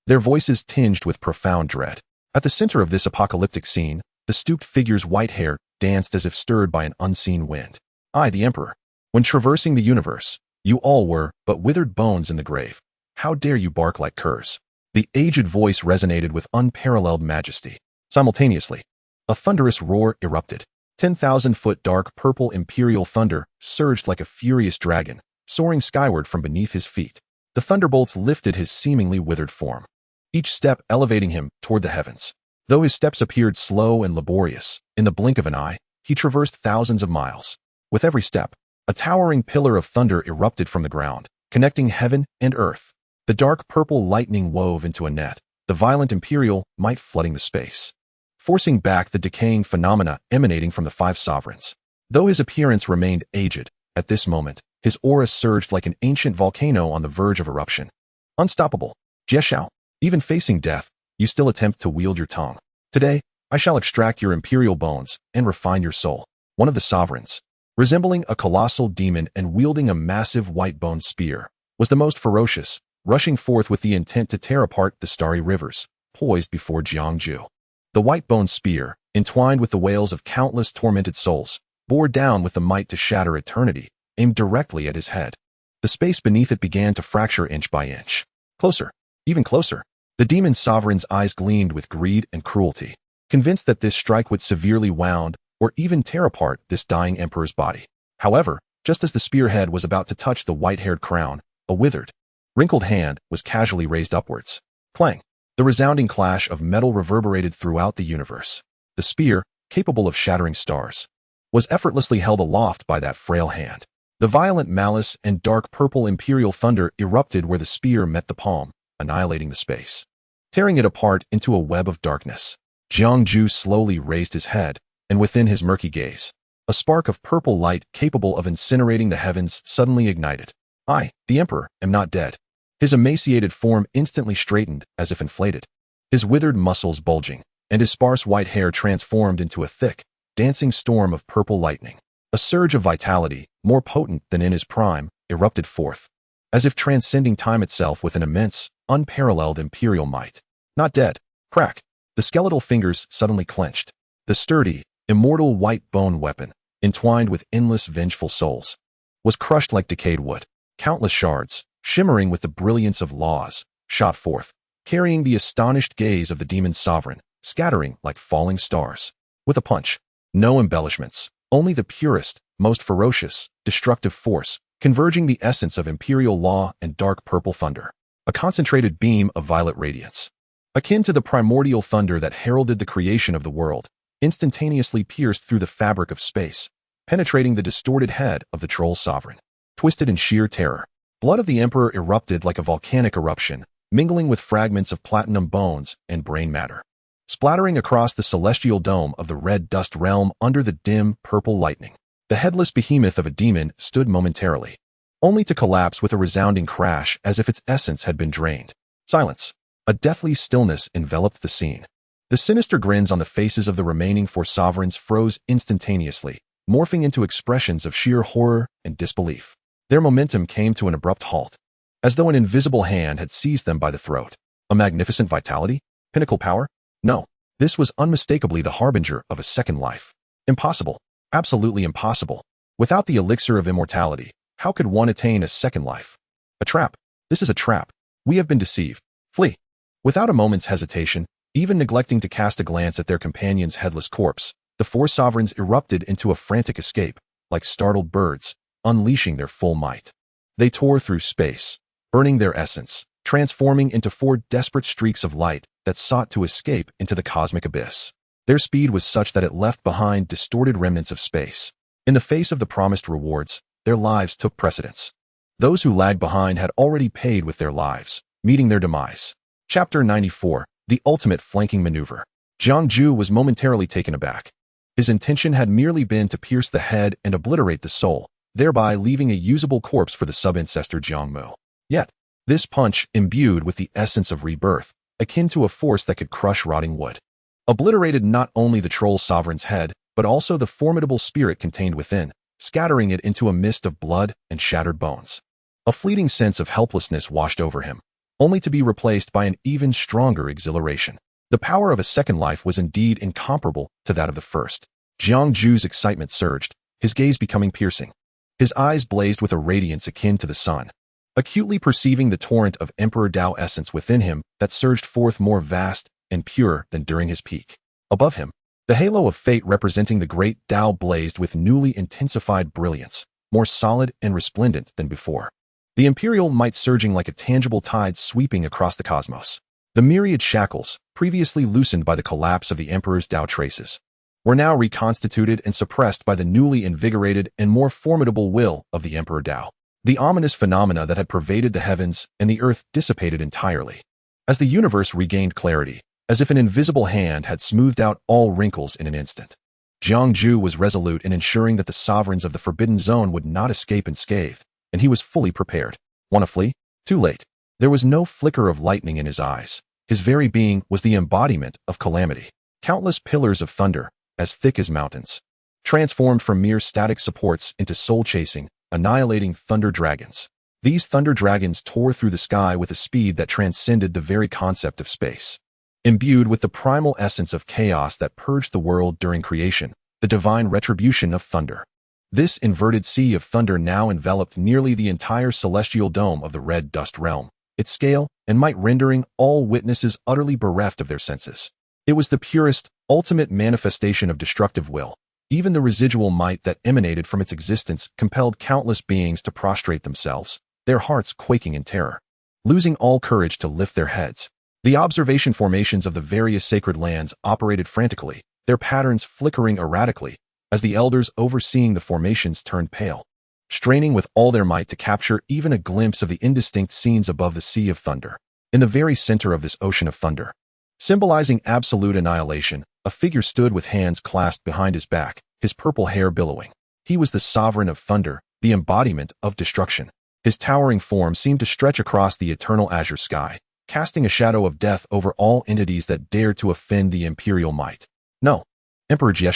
their voices tinged with profound dread. At the center of this apocalyptic scene, the stooped figure's white hair danced as if stirred by an unseen wind. I, the Emperor. When traversing the universe, you all were but withered bones in the grave. How dare you bark like curs? The aged voice resonated with unparalleled majesty. Simultaneously, a thunderous roar erupted. 10,000-foot dark purple imperial thunder surged like a furious dragon, soaring skyward from beneath his feet. The thunderbolts lifted his seemingly withered form, each step elevating him toward the heavens. Though his steps appeared slow and laborious, in the blink of an eye, he traversed thousands of miles. With every step, a towering pillar of thunder erupted from the ground, connecting heaven and earth. The dark purple lightning wove into a net, the violent imperial might flooding the space, forcing back the decaying phenomena emanating from the 5 sovereigns. Though his appearance remained aged, at this moment, his aura surged like an ancient volcano on the verge of eruption. Unstoppable. Jieshao, even facing death, you still attempt to wield your tongue. Today, I shall extract your imperial bones and refine your soul. One of the sovereigns, resembling a colossal demon and wielding a massive white-boned spear, was the most ferocious, rushing forth with the intent to tear apart the starry rivers, poised before Jiang Mu. The white-boned spear, entwined with the wails of countless tormented souls, bore down with the might to shatter eternity, aimed directly at his head. The space beneath it began to fracture inch by inch. Closer, even closer. The demon sovereign's eyes gleamed with greed and cruelty, convinced that this strike would severely wound or even tear apart this dying emperor's body. However, just as the spearhead was about to touch the white-haired crown, a withered, wrinkled hand was casually raised upwards. Clang! The resounding clash of metal reverberated throughout the universe. The spear, capable of shattering stars, was effortlessly held aloft by that frail hand. The violent malice and dark purple imperial thunder erupted where the spear met the palm, annihilating the space, tearing it apart into a web of darkness. Jiang Mu slowly raised his head, and within his murky gaze, a spark of purple light capable of incinerating the heavens suddenly ignited. I, the Emperor, am not dead. His emaciated form instantly straightened as if inflated, his withered muscles bulging, and his sparse white hair transformed into a thick, dancing storm of purple lightning. A surge of vitality, more potent than in his prime, erupted forth, as if transcending time itself with an immense, unparalleled imperial might. Not dead. Crack. The skeletal fingers suddenly clenched. The sturdy, immortal white bone weapon, entwined with endless vengeful souls, was crushed like decayed wood. Countless shards, shimmering with the brilliance of laws, shot forth, carrying the astonished gaze of the demon sovereign, scattering like falling stars. With a punch, no embellishments, only the purest, most ferocious, destructive force, converging the essence of imperial law and dark purple thunder. A concentrated beam of violet radiance, akin to the primordial thunder that heralded the creation of the world, instantaneously pierced through the fabric of space, penetrating the distorted head of the troll sovereign. Twisted in sheer terror, Blood of the Emperor erupted like a volcanic eruption, mingling with fragments of platinum bones and brain matter, splattering across the celestial dome of the red dust realm under the dim, purple lightning. The headless behemoth of a demon stood momentarily, only to collapse with a resounding crash as if its essence had been drained. Silence. A deathly stillness enveloped the scene. The sinister grins on the faces of the remaining four sovereigns froze instantaneously, morphing into expressions of sheer horror and disbelief. Their momentum came to an abrupt halt, as though an invisible hand had seized them by the throat. A magnificent vitality? Pinnacle power? No. This was unmistakably the harbinger of a second life. Impossible. Absolutely impossible. Without the elixir of immortality, how could one attain a second life? A trap. This is a trap. We have been deceived. Flee. Without a moment's hesitation, even neglecting to cast a glance at their companion's headless corpse, the four sovereigns erupted into a frantic escape, like startled birds, unleashing their full might. They tore through space, burning their essence, transforming into four desperate streaks of light that sought to escape into the cosmic abyss. Their speed was such that it left behind distorted remnants of space. In the face of the promised rewards, their lives took precedence. Those who lagged behind had already paid with their lives, meeting their demise. Chapter 94, The Ultimate Flanking Maneuver. Jiang Mu was momentarily taken aback. His intention had merely been to pierce the head and obliterate the soul, thereby leaving a usable corpse for the sub-ancestor Jiang Mu. Yet, this punch, imbued with the essence of rebirth, akin to a force that could crush rotting wood, obliterated not only the troll sovereign's head, but also the formidable spirit contained within, scattering it into a mist of blood and shattered bones. A fleeting sense of helplessness washed over him, only to be replaced by an even stronger exhilaration. The power of a second life was indeed incomparable to that of the first. Jiang Mu's excitement surged, his gaze becoming piercing. His eyes blazed with a radiance akin to the sun, acutely perceiving the torrent of Emperor Dao essence within him that surged forth more vast and pure than during his peak. Above him, the halo of fate representing the great Dao blazed with newly intensified brilliance, more solid and resplendent than before. The imperial might surging like a tangible tide sweeping across the cosmos. The myriad shackles, previously loosened by the collapse of the Emperor's Dao traces, were now reconstituted and suppressed by the newly invigorated and more formidable will of the Emperor Dao. The ominous phenomena that had pervaded the heavens and the earth dissipated entirely, as the universe regained clarity, as if an invisible hand had smoothed out all wrinkles in an instant. Jiang Mu was resolute in ensuring that the sovereigns of the Forbidden Zone would not escape unscathed, and he was fully prepared. Want to flee? Too late. There was no flicker of lightning in his eyes. His very being was the embodiment of calamity. Countless pillars of thunder, as thick as mountains, transformed from mere static supports into soul-chasing, annihilating thunder dragons. These thunder dragons tore through the sky with a speed that transcended the very concept of space. Imbued with the primal essence of chaos that purged the world during creation, the divine retribution of thunder. This inverted sea of thunder now enveloped nearly the entire celestial dome of the red dust realm, its scale and might rendering all witnesses utterly bereft of their senses. It was the purest, ultimate manifestation of destructive will. Even the residual might that emanated from its existence compelled countless beings to prostrate themselves, their hearts quaking in terror, losing all courage to lift their heads. The observation formations of the various sacred lands operated frantically, their patterns flickering erratically, as the elders overseeing the formations turned pale, straining with all their might to capture even a glimpse of the indistinct scenes above the sea of thunder. In the very center of this ocean of thunder, symbolizing absolute annihilation, a figure stood with hands clasped behind his back, his purple hair billowing. He was the sovereign of thunder, the embodiment of destruction. His towering form seemed to stretch across the eternal azure sky, casting a shadow of death over all entities that dared to offend the imperial might. No, Emperor Jie,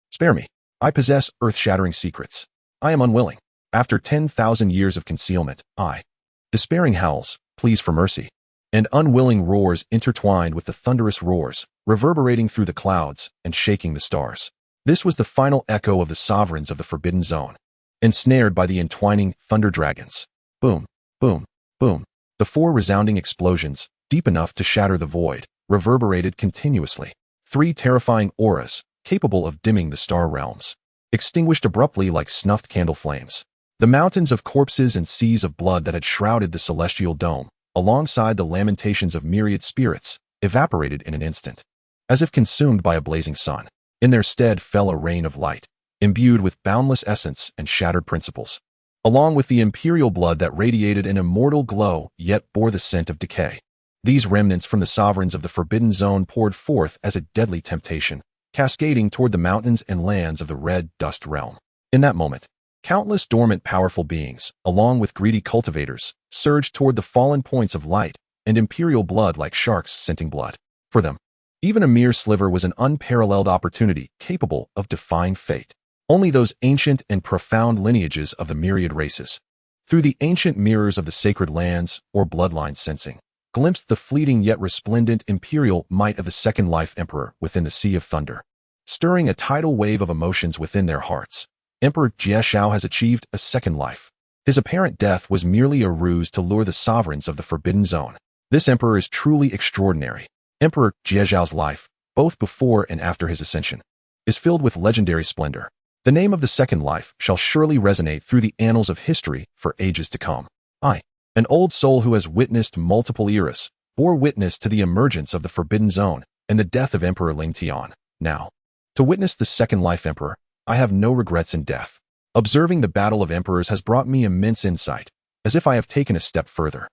spare me. I possess earth-shattering secrets. I am unwilling. After 10,000 years of concealment, despairing howls, pleas for mercy, and unwilling roars intertwined with the thunderous roars, reverberating through the clouds and shaking the stars. This was the final echo of the sovereigns of the Forbidden Zone, ensnared by the entwining thunder dragons. Boom, boom, boom. The four resounding explosions, deep enough to shatter the void, reverberated continuously. Three terrifying auras, capable of dimming the star realms, extinguished abruptly like snuffed candle flames. The mountains of corpses and seas of blood that had shrouded the celestial dome, alongside the lamentations of myriad spirits, evaporated in an instant, as if consumed by a blazing sun. In their stead fell a rain of light, imbued with boundless essence and shattered principles. along with the imperial blood that radiated an immortal glow yet bore the scent of decay. These remnants from the sovereigns of the Forbidden Zone poured forth as a deadly temptation, cascading toward the mountains and lands of the Red Dust Realm. In that moment, countless dormant powerful beings, along with greedy cultivators, surged toward the fallen points of light and imperial blood like sharks scenting blood. For them, even a mere sliver was an unparalleled opportunity capable of defying fate. Only those ancient and profound lineages of the myriad races, through the ancient mirrors of the sacred lands or bloodline sensing, glimpsed the fleeting yet resplendent imperial might of the Second Life Emperor within the Sea of Thunder. Stirring a tidal wave of emotions within their hearts, Emperor Jie has achieved a second life. His apparent death was merely a ruse to lure the sovereigns of the Forbidden Zone. This emperor is truly extraordinary. Emperor Jie's life, both before and after his ascension, is filled with legendary splendor. The name of the second life shall surely resonate through the annals of history for ages to come. I, an old soul who has witnessed multiple eras, bore witness to the emergence of the Forbidden Zone and the death of Emperor Ling Tian. Now, to witness the second life emperor, I have no regrets in death. Observing the battle of emperors has brought me immense insight, as if I have taken a step further.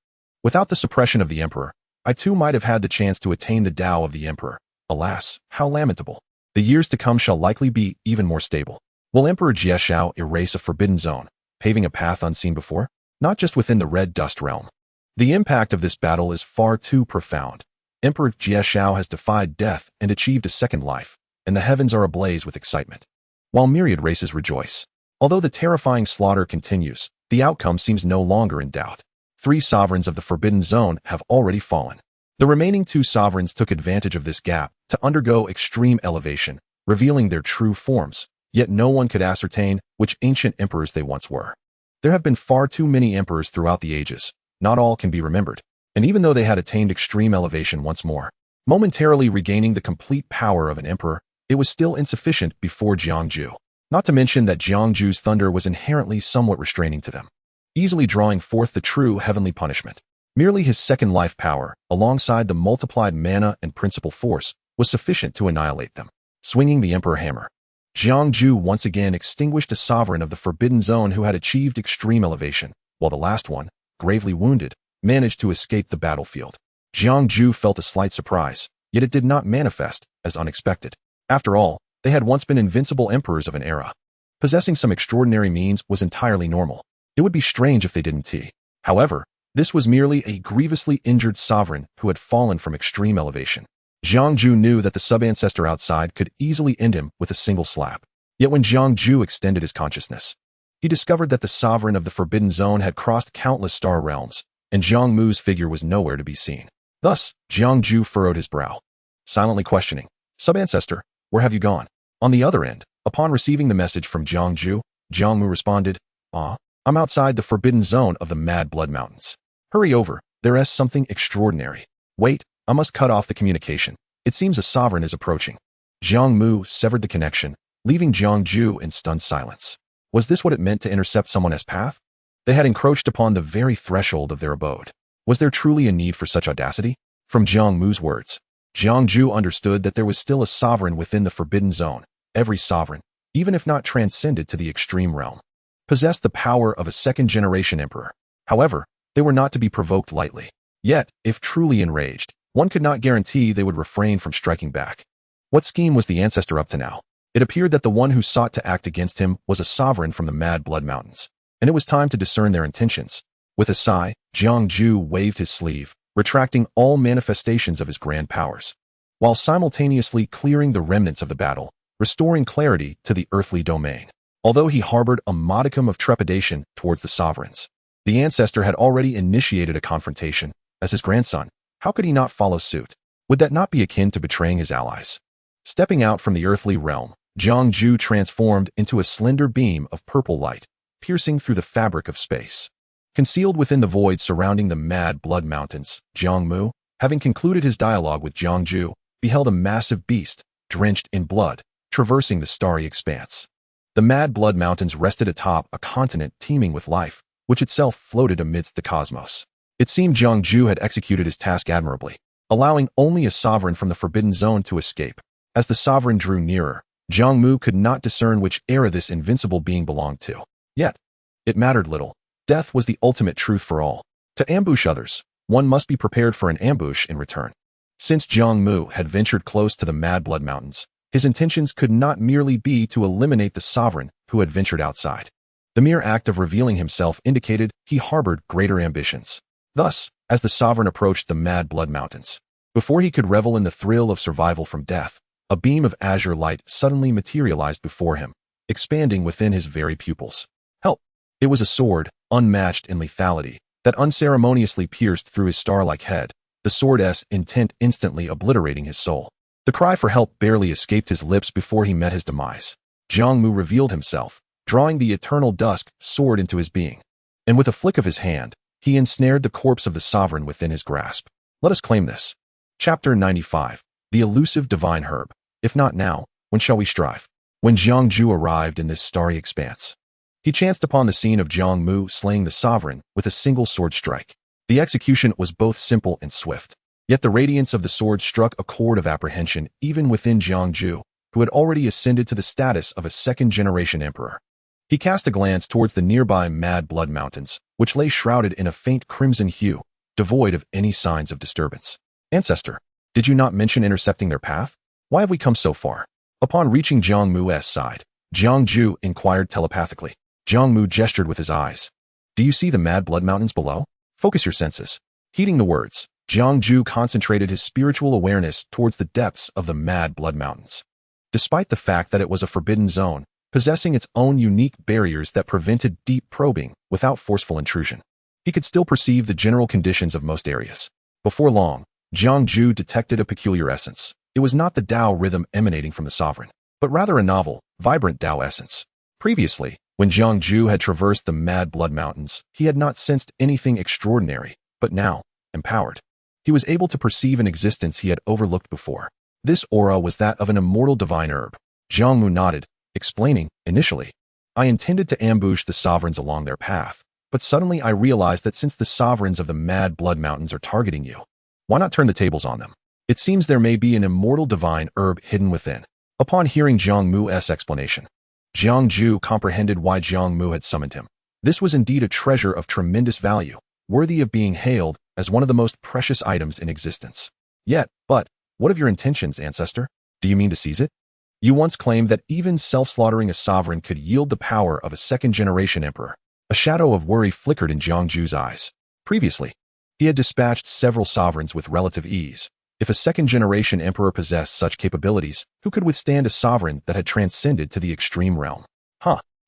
Without the suppression of the emperor, I too might have had the chance to attain the Tao of the emperor. Alas, how lamentable. The years to come shall likely be even more stable. Will Emperor Jie erase a forbidden zone, paving a path unseen before? Not just within the Red Dust Realm. The impact of this battle is far too profound. Emperor Jie has defied death and achieved a second life, and the heavens are ablaze with excitement, while myriad races rejoice. Although the terrifying slaughter continues, the outcome seems no longer in doubt. 3 sovereigns of the Forbidden Zone have already fallen. The remaining 2 sovereigns took advantage of this gap to undergo extreme elevation, revealing their true forms, yet no one could ascertain which ancient emperors they once were. There have been far too many emperors throughout the ages, not all can be remembered, and even though they had attained extreme elevation once more, momentarily regaining the complete power of an emperor, it was still insufficient before Jiang Mu. Not to mention that Jiang Mu's thunder was inherently somewhat restraining to them, easily drawing forth the true heavenly punishment. Merely his second life power, alongside the multiplied mana and principal force, was sufficient to annihilate them. Swinging the Emperor Hammer, Jiang Mu once again extinguished a sovereign of the Forbidden Zone who had achieved extreme elevation, while the last one, gravely wounded, managed to escape the battlefield. Jiang Mu felt a slight surprise, yet it did not manifest as unexpected. After all, they had once been invincible emperors of an era. Possessing some extraordinary means was entirely normal. It would be strange if they didn't. However, this was merely a grievously injured sovereign who had fallen from extreme elevation. Jiang Mu knew that the sub-ancestor outside could easily end him with a single slap. Yet when Jiang Mu extended his consciousness, he discovered that the sovereign of the Forbidden Zone had crossed countless star realms, and Jiang Mu's figure was nowhere to be seen. Thus, Jiang Mu furrowed his brow, silently questioning, "Sub-ancestor, where have you gone?" On the other end, upon receiving the message from Jiang Mu responded, "I'm outside the Forbidden Zone of the Mad Blood Mountains. Hurry over, there is something extraordinary. Wait, I must cut off the communication. It seems a sovereign is approaching." Jiang Mu severed the connection, leaving Jiang Mu in stunned silence. Was this what it meant to intercept someone's path? They had encroached upon the very threshold of their abode. Was there truly a need for such audacity? From Jiang Mu's words, Jiang Mu understood that there was still a sovereign within the Forbidden Zone. Every sovereign, even if not transcended to the extreme realm, possessed the power of a second-generation emperor. However, they were not to be provoked lightly. Yet, if truly enraged, one could not guarantee they would refrain from striking back. What scheme was the ancestor up to now? It appeared that the one who sought to act against him was a sovereign from the Mad Blood Mountains, and it was time to discern their intentions. With a sigh, Jiang Mu waved his sleeve, retracting all manifestations of his grand powers, while simultaneously clearing the remnants of the battle, restoring clarity to the earthly domain. Although he harbored a modicum of trepidation towards the sovereigns, the ancestor had already initiated a confrontation. As his grandson, how could he not follow suit? Would that not be akin to betraying his allies? Stepping out from the earthly realm, Jiang Mu transformed into a slender beam of purple light, piercing through the fabric of space. Concealed within the void surrounding the Mad Blood Mountains, Jiang Mu, having concluded his dialogue with Jiang Mu, beheld a massive beast, drenched in blood, traversing the starry expanse. The Mad Blood Mountains rested atop a continent teeming with life, which itself floated amidst the cosmos. It seemed Jiang Mu had executed his task admirably, allowing only a sovereign from the Forbidden Zone to escape. As the sovereign drew nearer, Jiang Mu could not discern which era this invincible being belonged to. Yet, It mattered little. Death was the ultimate truth for all. To ambush others, one must be prepared for an ambush in return. Since Jiang Mu had ventured close to the Mad Blood Mountains, his intentions could not merely be to eliminate the sovereign who had ventured outside. The mere act of revealing himself indicated he harbored greater ambitions. Thus, as the sovereign approached the Mad Blood Mountains, before he could revel in the thrill of survival from death, a beam of azure light suddenly materialized before him, expanding within his very pupils. Help! It was a sword, unmatched in lethality, that unceremoniously pierced through his star-like head, the sword's intent instantly obliterating his soul. The cry for help barely escaped his lips before he met his demise. Jiang Mu revealed himself, drawing the eternal dusk sword into his being. And with a flick of his hand, he ensnared the corpse of the sovereign within his grasp. Let us claim this. Chapter 95. The elusive divine herb. If not now, when shall we strive? When Jiang Ju arrived in this starry expanse, he chanced upon the scene of Jiang Mu slaying the sovereign with a single sword strike. The execution was both simple and swift, yet the radiance of the sword struck a chord of apprehension even within Jiang Ju, who had already ascended to the status of a second-generation emperor. He cast a glance towards the nearby Mad Blood Mountains, which lay shrouded in a faint crimson hue, devoid of any signs of disturbance. Ancestor, did you not mention intercepting their path? Why have we come so far? Upon reaching Jiang Mu's side, Jiang Ju inquired telepathically. Jiang Mu gestured with his eyes. Do you see the Mad Blood Mountains below? Focus your senses. Heeding the words, Jiang Ju concentrated his spiritual awareness towards the depths of the Mad Blood Mountains. Despite the fact that it was a forbidden zone, possessing its own unique barriers that prevented deep probing without forceful intrusion, he could still perceive the general conditions of most areas. Before long, Jiang Ju detected a peculiar essence. It was not the Tao rhythm emanating from the sovereign, but rather a novel, vibrant Tao essence. Previously, when Jiang Ju had traversed the Mad Blood Mountains, he had not sensed anything extraordinary, but now, empowered, he was able to perceive an existence he had overlooked before. This aura was that of an immortal divine herb. Jiang Mu nodded, explaining, initially, I intended to ambush the sovereigns along their path, but suddenly I realized that since the sovereigns of the Mad Blood Mountains are targeting you, why not turn the tables on them? It seems there may be an immortal divine herb hidden within. Upon hearing Jiang Mu's explanation, Jiang Ju comprehended why Jiang Mu had summoned him. This was indeed a treasure of tremendous value, worthy of being hailed as one of the most precious items in existence. But, what of your intentions, ancestor? Do you mean to seize it? You once claimed that even self-slaughtering a sovereign could yield the power of a second-generation emperor. A shadow of worry flickered in Jiang Ju's eyes. Previously, he had dispatched several sovereigns with relative ease. If a second-generation emperor possessed such capabilities, who could withstand a sovereign that had transcended to the extreme realm?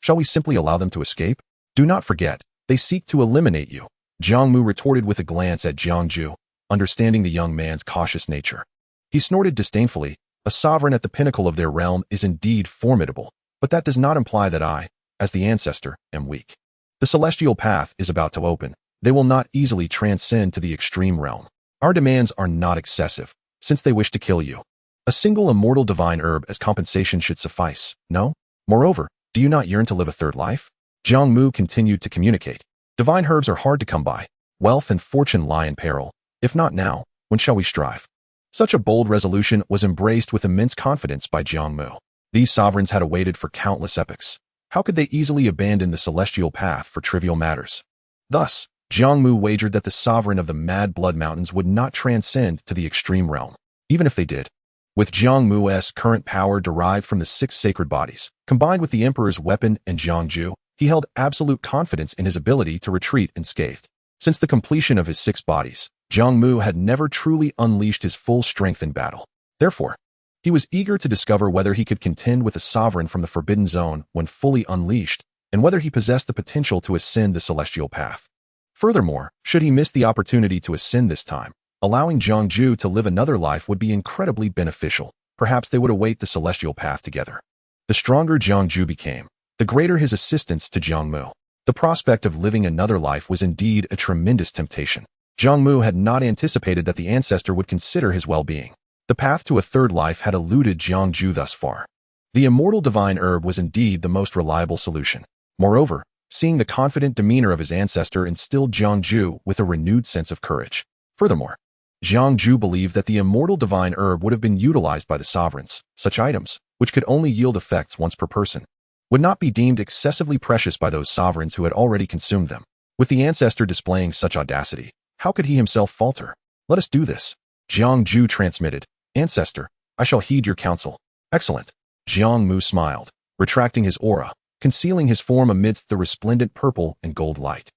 Shall we simply allow them to escape? Do not forget, they seek to eliminate you. Jiang Mu retorted with a glance at Jiang Ju, understanding the young man's cautious nature. He snorted disdainfully. A sovereign at the pinnacle of their realm is indeed formidable, but that does not imply that I, as the ancestor, am weak. The celestial path is about to open. They will not easily transcend to the extreme realm. Our demands are not excessive, since they wish to kill you. A single immortal divine herb as compensation should suffice, no? Moreover, do you not yearn to live a third life? Jiang Mu continued to communicate. Divine herbs are hard to come by. Wealth and fortune lie in peril. If not now, when shall we strive? Such a bold resolution was embraced with immense confidence by Jiang Mu. These sovereigns had awaited for countless epochs. How could they easily abandon the celestial path for trivial matters? Thus, Jiang Mu wagered that the sovereign of the Mad Blood Mountains would not transcend to the extreme realm, even if they did. With Jiang Mu's current power derived from the 6 sacred bodies, combined with the emperor's weapon and Jiang Ju, he held absolute confidence in his ability to retreat unscathed. Since the completion of his 6 bodies, Jiang Mu had never truly unleashed his full strength in battle. Therefore, he was eager to discover whether he could contend with a sovereign from the Forbidden Zone when fully unleashed, and whether he possessed the potential to ascend the celestial path. Furthermore, should he miss the opportunity to ascend this time, allowing Jiang Ju to live another life would be incredibly beneficial. Perhaps they would await the celestial path together. The stronger Jiang Ju became, the greater his assistance to Jiang Mu. The prospect of living another life was indeed a tremendous temptation. Jiang Mu had not anticipated that the ancestor would consider his well-being. The path to a third life had eluded Jiang Ju thus far. The immortal divine herb was indeed the most reliable solution. Moreover, seeing the confident demeanor of his ancestor instilled Jiang Ju with a renewed sense of courage. Furthermore, Jiang Ju believed that the immortal divine herb would have been utilized by the sovereigns, such items, which could only yield effects once per person, would not be deemed excessively precious by those sovereigns who had already consumed them. With the ancestor displaying such audacity, how could he himself falter? Let us do this. Jiang Mu transmitted. Ancestor, I shall heed your counsel. Excellent. Jiang Mu smiled, retracting his aura, concealing his form amidst the resplendent purple and gold light.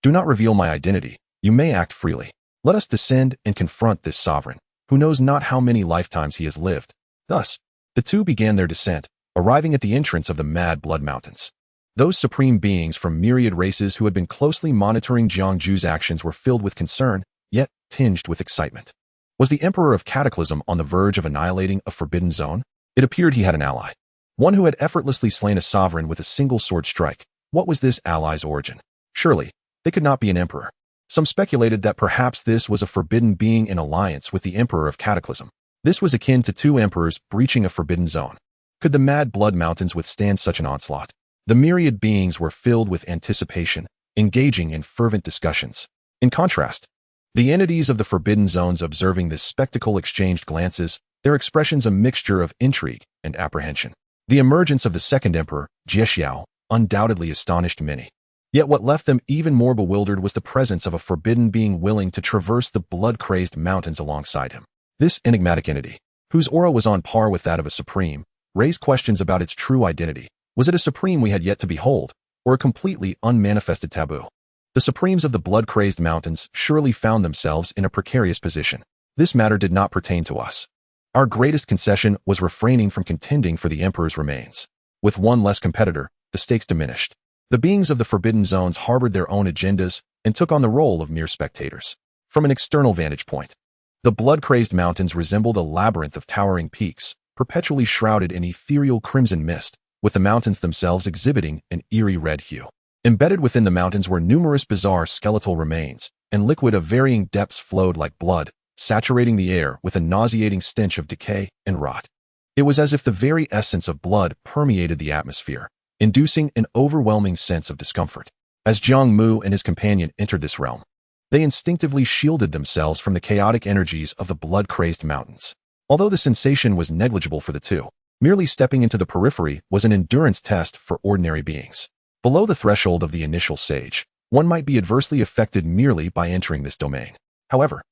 Do not reveal my identity. You may act freely. Let us descend and confront this sovereign, who knows not how many lifetimes he has lived. Thus, the two began their descent, arriving at the entrance of the Mad Blood Mountains. Those supreme beings from myriad races who had been closely monitoring Jiang Mu's actions were filled with concern, yet tinged with excitement. Was the Emperor of Cataclysm on the verge of annihilating a forbidden zone? It appeared he had an ally. One who had effortlessly slain a sovereign with a single sword strike. What was this ally's origin? Surely, they could not be an emperor. Some speculated that perhaps this was a forbidden being in alliance with the Emperor of Cataclysm. This was akin to two emperors breaching a forbidden zone. Could the Mad Blood Mountains withstand such an onslaught? The myriad beings were filled with anticipation, engaging in fervent discussions. In contrast, the entities of the forbidden zones observing this spectacle exchanged glances, their expressions a mixture of intrigue and apprehension. The emergence of the second emperor, Xianxiao, undoubtedly astonished many. Yet what left them even more bewildered was the presence of a forbidden being willing to traverse the blood-crazed mountains alongside him. This enigmatic entity, whose aura was on par with that of a supreme, raised questions about its true identity. Was it a supreme we had yet to behold, or a completely unmanifested taboo? The supremes of the blood-crazed mountains surely found themselves in a precarious position. This matter did not pertain to us. Our greatest concession was refraining from contending for the emperor's remains. With one less competitor, the stakes diminished. The beings of the forbidden zones harbored their own agendas and took on the role of mere spectators. From an external vantage point, the blood-crazed mountains resembled a labyrinth of towering peaks, perpetually shrouded in ethereal crimson mist, with the mountains themselves exhibiting an eerie red hue. Embedded within the mountains were numerous bizarre skeletal remains, and liquid of varying depths flowed like blood, saturating the air with a nauseating stench of decay and rot. It was as if the very essence of blood permeated the atmosphere, inducing an overwhelming sense of discomfort. As Jiang Mu and his companion entered this realm, they instinctively shielded themselves from the chaotic energies of the blood-crazed mountains. Although the sensation was negligible for the two, merely stepping into the periphery was an endurance test for ordinary beings. Below the threshold of the initial sage, one might be adversely affected merely by entering this domain. However,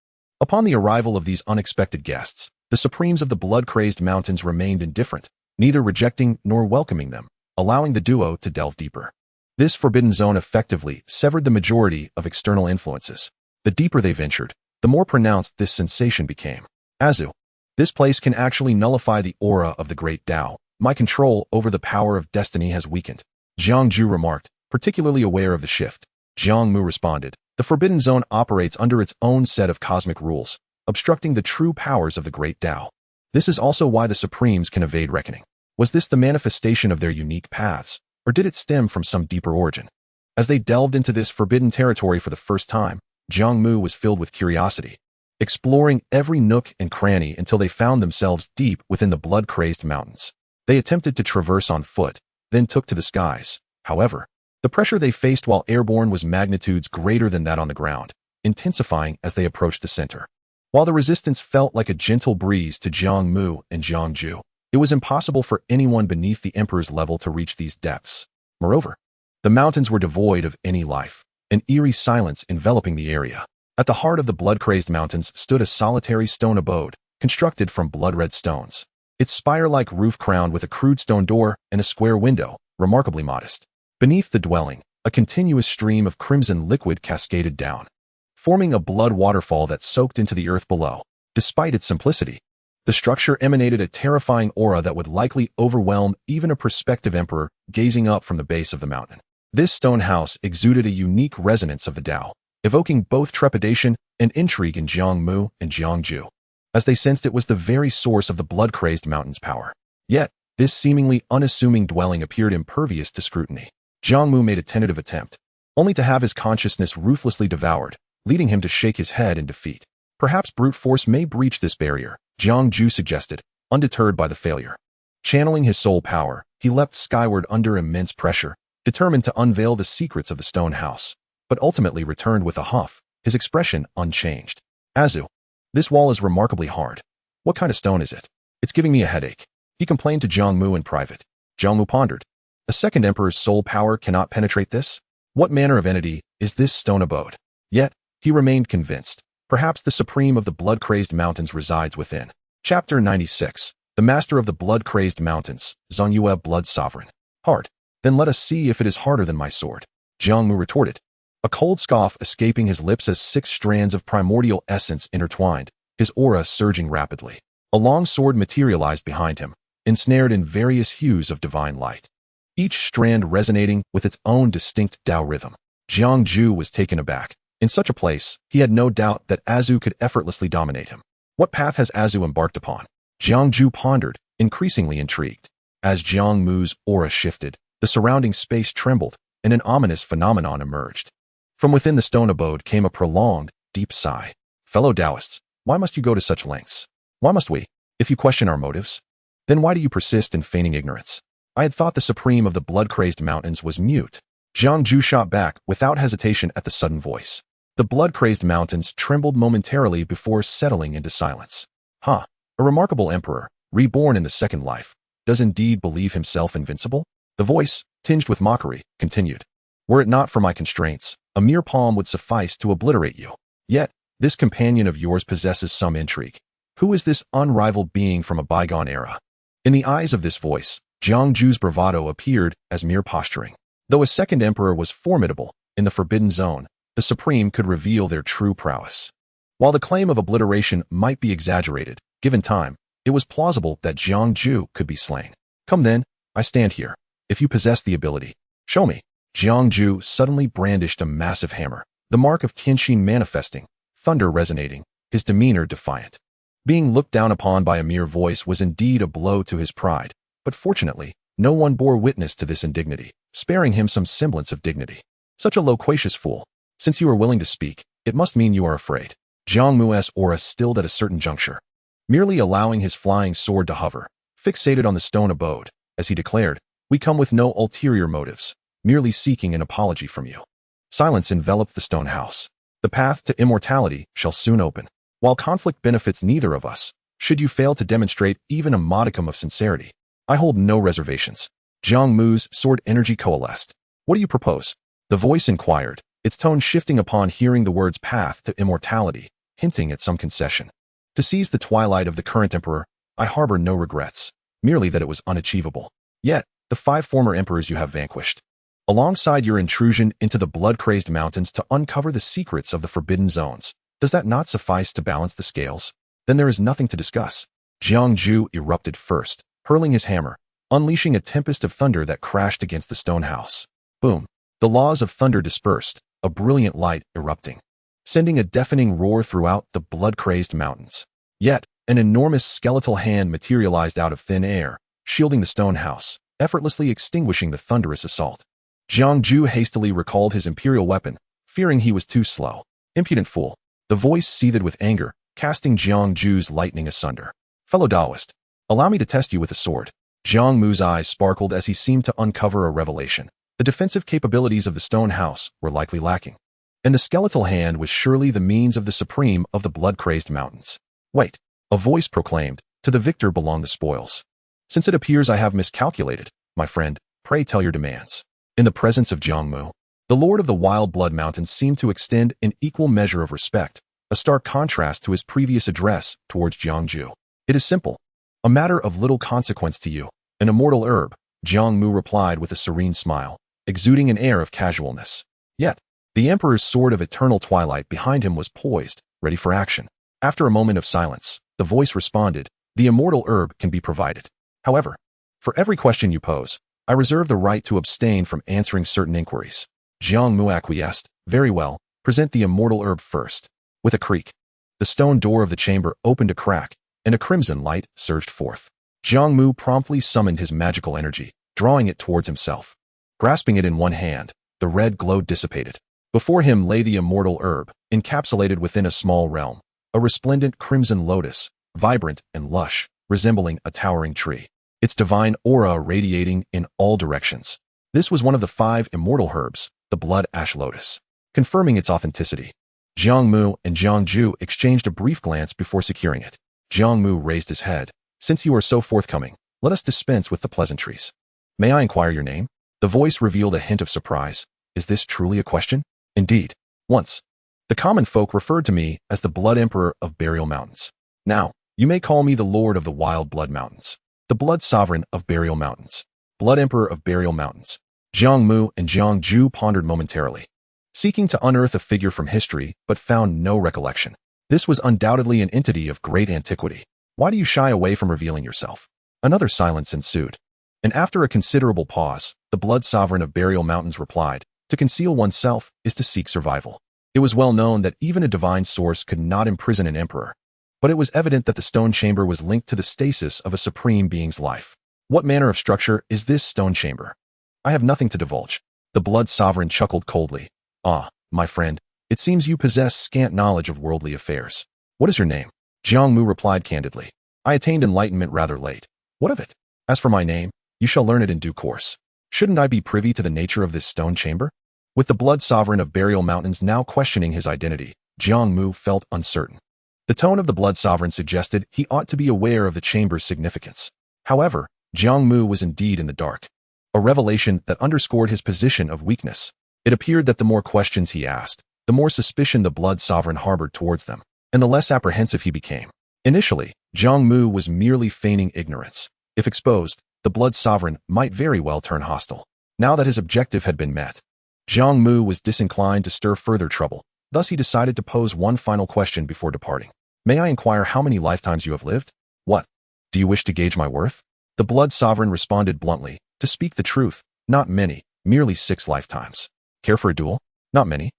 upon the arrival of these unexpected guests, the supremes of the blood-crazed mountains remained indifferent, neither rejecting nor welcoming them, allowing the duo to delve deeper. This forbidden zone effectively severed the majority of external influences. The deeper they ventured, the more pronounced this sensation became. Azu, this place can actually nullify the aura of the great Tao. My control over the power of destiny has weakened. Jiang Mu remarked, particularly aware of the shift. Jiang Mu responded, the forbidden zone operates under its own set of cosmic rules, obstructing the true powers of the great Tao. This is also why the Supremes can evade reckoning. Was this the manifestation of their unique paths, or did it stem from some deeper origin? As they delved into this forbidden territory for the first time, Jiang Mu was filled with curiosity, exploring every nook and cranny until they found themselves deep within the blood-crazed mountains. They attempted to traverse on foot, then took to the skies. However, the pressure they faced while airborne was magnitudes greater than that on the ground, intensifying as they approached the center. While the resistance felt like a gentle breeze to Jiang Mu and Jiang Ju, it was impossible for anyone beneath the Emperor's level to reach these depths. Moreover, the mountains were devoid of any life, an eerie silence enveloping the area. At the heart of the blood-crazed mountains stood a solitary stone abode, constructed from blood-red stones. Its spire-like roof crowned with a crude stone door and a square window, remarkably modest. Beneath the dwelling, a continuous stream of crimson liquid cascaded down, forming a blood waterfall that soaked into the earth below. Despite its simplicity, the structure emanated a terrifying aura that would likely overwhelm even a prospective emperor gazing up from the base of the mountain. This stone house exuded a unique resonance of the Tao, evoking both trepidation and intrigue in Jiang Mu and Jiang Ju, as they sensed it was the very source of the blood-crazed mountain's power. Yet, this seemingly unassuming dwelling appeared impervious to scrutiny. Jiang Mu made a tentative attempt, only to have his consciousness ruthlessly devoured, leading him to shake his head in defeat. Perhaps brute force may breach this barrier, Jiang Ju suggested, undeterred by the failure. Channeling his soul power, he leapt skyward under immense pressure, determined to unveil the secrets of the stone house, but ultimately returned with a huff, his expression unchanged. Azu, this wall is remarkably hard. What kind of stone is it? It's giving me a headache. He complained to Jiang Mu in private. Jiang Mu pondered. A second emperor's soul power cannot penetrate this? What manner of entity is this stone abode? Yet, he remained convinced. Perhaps the supreme of the blood-crazed mountains resides within. Chapter 96. The master of the blood-crazed mountains, Xianxiaaudiobooks blood sovereign. Hard. Then let us see if it is harder than my sword. Jiang Mu retorted, a cold scoff escaping his lips as 6 strands of primordial essence intertwined, his aura surging rapidly. A long sword materialized behind him, ensnared in various hues of divine light, each strand resonating with its own distinct Tao rhythm. Jiang Mu was taken aback. In such a place, he had no doubt that Azu could effortlessly dominate him. What path has Azu embarked upon? Jiang Mu pondered, increasingly intrigued. As Jiang Mu's aura shifted, the surrounding space trembled, and an ominous phenomenon emerged. From within the stone abode came a prolonged, deep sigh. Fellow Taoists, why must you go to such lengths? Why must we? If you question our motives, then why do you persist in feigning ignorance? I had thought the supreme of the blood-crazed mountains was mute. Jiang Mu shot back without hesitation at the sudden voice. The blood-crazed mountains trembled momentarily before settling into silence. A remarkable emperor, reborn in the second life, does indeed believe himself invincible? The voice, tinged with mockery, continued. Were it not for my constraints, a mere palm would suffice to obliterate you. Yet, this companion of yours possesses some intrigue. Who is this unrivaled being from a bygone era? In the eyes of this voice, Jiang Mu's bravado appeared as mere posturing. Though a second emperor was formidable, in the forbidden zone, the supreme could reveal their true prowess. While the claim of obliteration might be exaggerated, given time, it was plausible that Jiang Mu could be slain. Come then, I stand here. If you possess the ability, show me. Jiang Mu suddenly brandished a massive hammer, the mark of Tianxin manifesting, thunder resonating, his demeanor defiant. Being looked down upon by a mere voice was indeed a blow to his pride, but fortunately, no one bore witness to this indignity, sparing him some semblance of dignity. Such a loquacious fool. Since you are willing to speak, it must mean you are afraid. Jiang Mu's aura stilled at a certain juncture, merely allowing his flying sword to hover, fixated on the stone abode, as he declared, we come with no ulterior motives, merely seeking an apology from you. Silence enveloped the stone house. The path to immortality shall soon open. While conflict benefits neither of us, should you fail to demonstrate even a modicum of sincerity, I hold no reservations. Jiang Mu's sword energy coalesced. What do you propose? The voice inquired, its tone shifting upon hearing the words path to immortality, hinting at some concession. To seize the twilight of the current emperor, I harbor no regrets, merely that it was unachievable. Yet, the 5 former emperors you have vanquished. Alongside your intrusion into the blood-crazed mountains to uncover the secrets of the forbidden zones, does that not suffice to balance the scales? Then there is nothing to discuss. Jiang Mu erupted first, hurling his hammer, unleashing a tempest of thunder that crashed against the stone house. Boom! The laws of thunder dispersed, a brilliant light erupting, sending a deafening roar throughout the blood-crazed mountains. Yet, an enormous skeletal hand materialized out of thin air, shielding the stone house, effortlessly extinguishing the thunderous assault. Jiang Mu hastily recalled his imperial weapon, fearing he was too slow. Impudent fool. The voice seethed with anger, casting Jiang Mu's lightning asunder. Fellow Taoist, allow me to test you with a sword. Jiang Mu's eyes sparkled as he seemed to uncover a revelation. The defensive capabilities of the stone house were likely lacking, and the skeletal hand was surely the means of the supreme of the blood-crazed mountains. Wait, a voice proclaimed, to the victor belong the spoils. Since it appears I have miscalculated, my friend, pray tell your demands. In the presence of Jiang Mu, the lord of the wild blood mountains seemed to extend an equal measure of respect, a stark contrast to his previous address towards Jiang Mu. It is simple, a matter of little consequence to you, an immortal herb, Jiang Mu replied with a serene smile, exuding an air of casualness. Yet, the emperor's sword of eternal twilight behind him was poised, ready for action. After a moment of silence, the voice responded, the immortal herb can be provided. However, for every question you pose, I reserve the right to abstain from answering certain inquiries. Jiang Mu acquiesced. Very well, present the immortal herb first. With a creak, the stone door of the chamber opened a crack, and a crimson light surged forth. Jiang Mu promptly summoned his magical energy, drawing it towards himself. Grasping it in one hand, the red glow dissipated. Before him lay the immortal herb, encapsulated within a small realm, a resplendent crimson lotus, vibrant and lush, resembling a towering tree, its divine aura radiating in all directions. This was one of the 5 immortal herbs, the blood ash lotus. Confirming its authenticity, Jiang Mu and Jiang Mu exchanged a brief glance before securing it. Jiang Mu raised his head. Since you are so forthcoming, let us dispense with the pleasantries. May I inquire your name? The voice revealed a hint of surprise. Is this truly a question? Indeed. Once, the common folk referred to me as the Blood Emperor of Burial Mountains. Now, you may call me the Lord of the Wild Blood Mountains, the Blood Sovereign of Burial Mountains, Blood Emperor of Burial Mountains. Jiang Mu and Jiang Ju pondered momentarily, seeking to unearth a figure from history, but found no recollection. This was undoubtedly an entity of great antiquity. Why do you shy away from revealing yourself? Another silence ensued. And after a considerable pause, the Blood Sovereign of Burial Mountains replied, to conceal oneself is to seek survival. It was well known that even a divine source could not imprison an emperor. But it was evident that the stone chamber was linked to the stasis of a supreme being's life. What manner of structure is this stone chamber? I have nothing to divulge. The Blood Sovereign chuckled coldly. Ah, my friend, it seems you possess scant knowledge of worldly affairs. What is your name? Jiang Mu replied candidly. I attained enlightenment rather late. What of it? As for my name, you shall learn it in due course. Shouldn't I be privy to the nature of this stone chamber? With the Blood Sovereign of Burial Mountains now questioning his identity, Jiang Mu felt uncertain. The tone of the Blood Sovereign suggested he ought to be aware of the chamber's significance. However, Jiang Mu was indeed in the dark. A revelation that underscored his position of weakness. It appeared that the more questions he asked, the more suspicion the Blood Sovereign harbored towards them, and the less apprehensive he became. Initially, Jiang Mu was merely feigning ignorance. If exposed, the Blood Sovereign might very well turn hostile. Now that his objective had been met, Jiang Mu was disinclined to stir further trouble. Thus he decided to pose one final question before departing. May I inquire how many lifetimes you have lived? What? Do you wish to gauge my worth? The Blood Sovereign responded bluntly. To speak the truth, not many, merely 6 lifetimes. Care for a duel? Not many.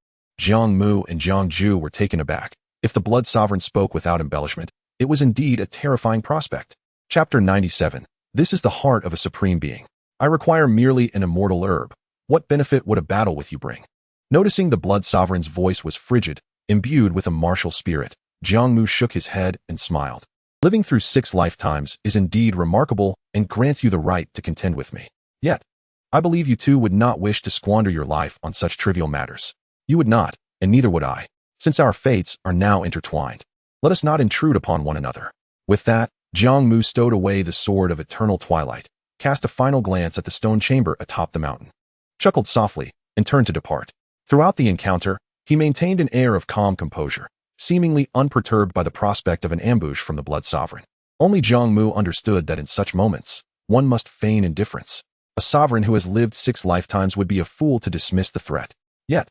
Jiang Mu and Jiang Ju were taken aback. If the Blood Sovereign spoke without embellishment, it was indeed a terrifying prospect. Chapter 97. This is the heart of a supreme being. I require merely an immortal herb. What benefit would a battle with you bring? Noticing the Blood Sovereign's voice was frigid, imbued with a martial spirit, Jiang Mu shook his head and smiled. Living through 6 lifetimes is indeed remarkable and grants you the right to contend with me. Yet, I believe you two would not wish to squander your life on such trivial matters. You would not, and neither would I, since our fates are now intertwined. Let us not intrude upon one another. With that, Jiang Mu stowed away the sword of eternal twilight, cast a final glance at the stone chamber atop the mountain, chuckled softly, and turned to depart. Throughout the encounter, he maintained an air of calm composure, seemingly unperturbed by the prospect of an ambush from the Blood Sovereign. Only Jiang Mu understood that in such moments, one must feign indifference. A sovereign who has lived 6 lifetimes would be a fool to dismiss the threat. Yet,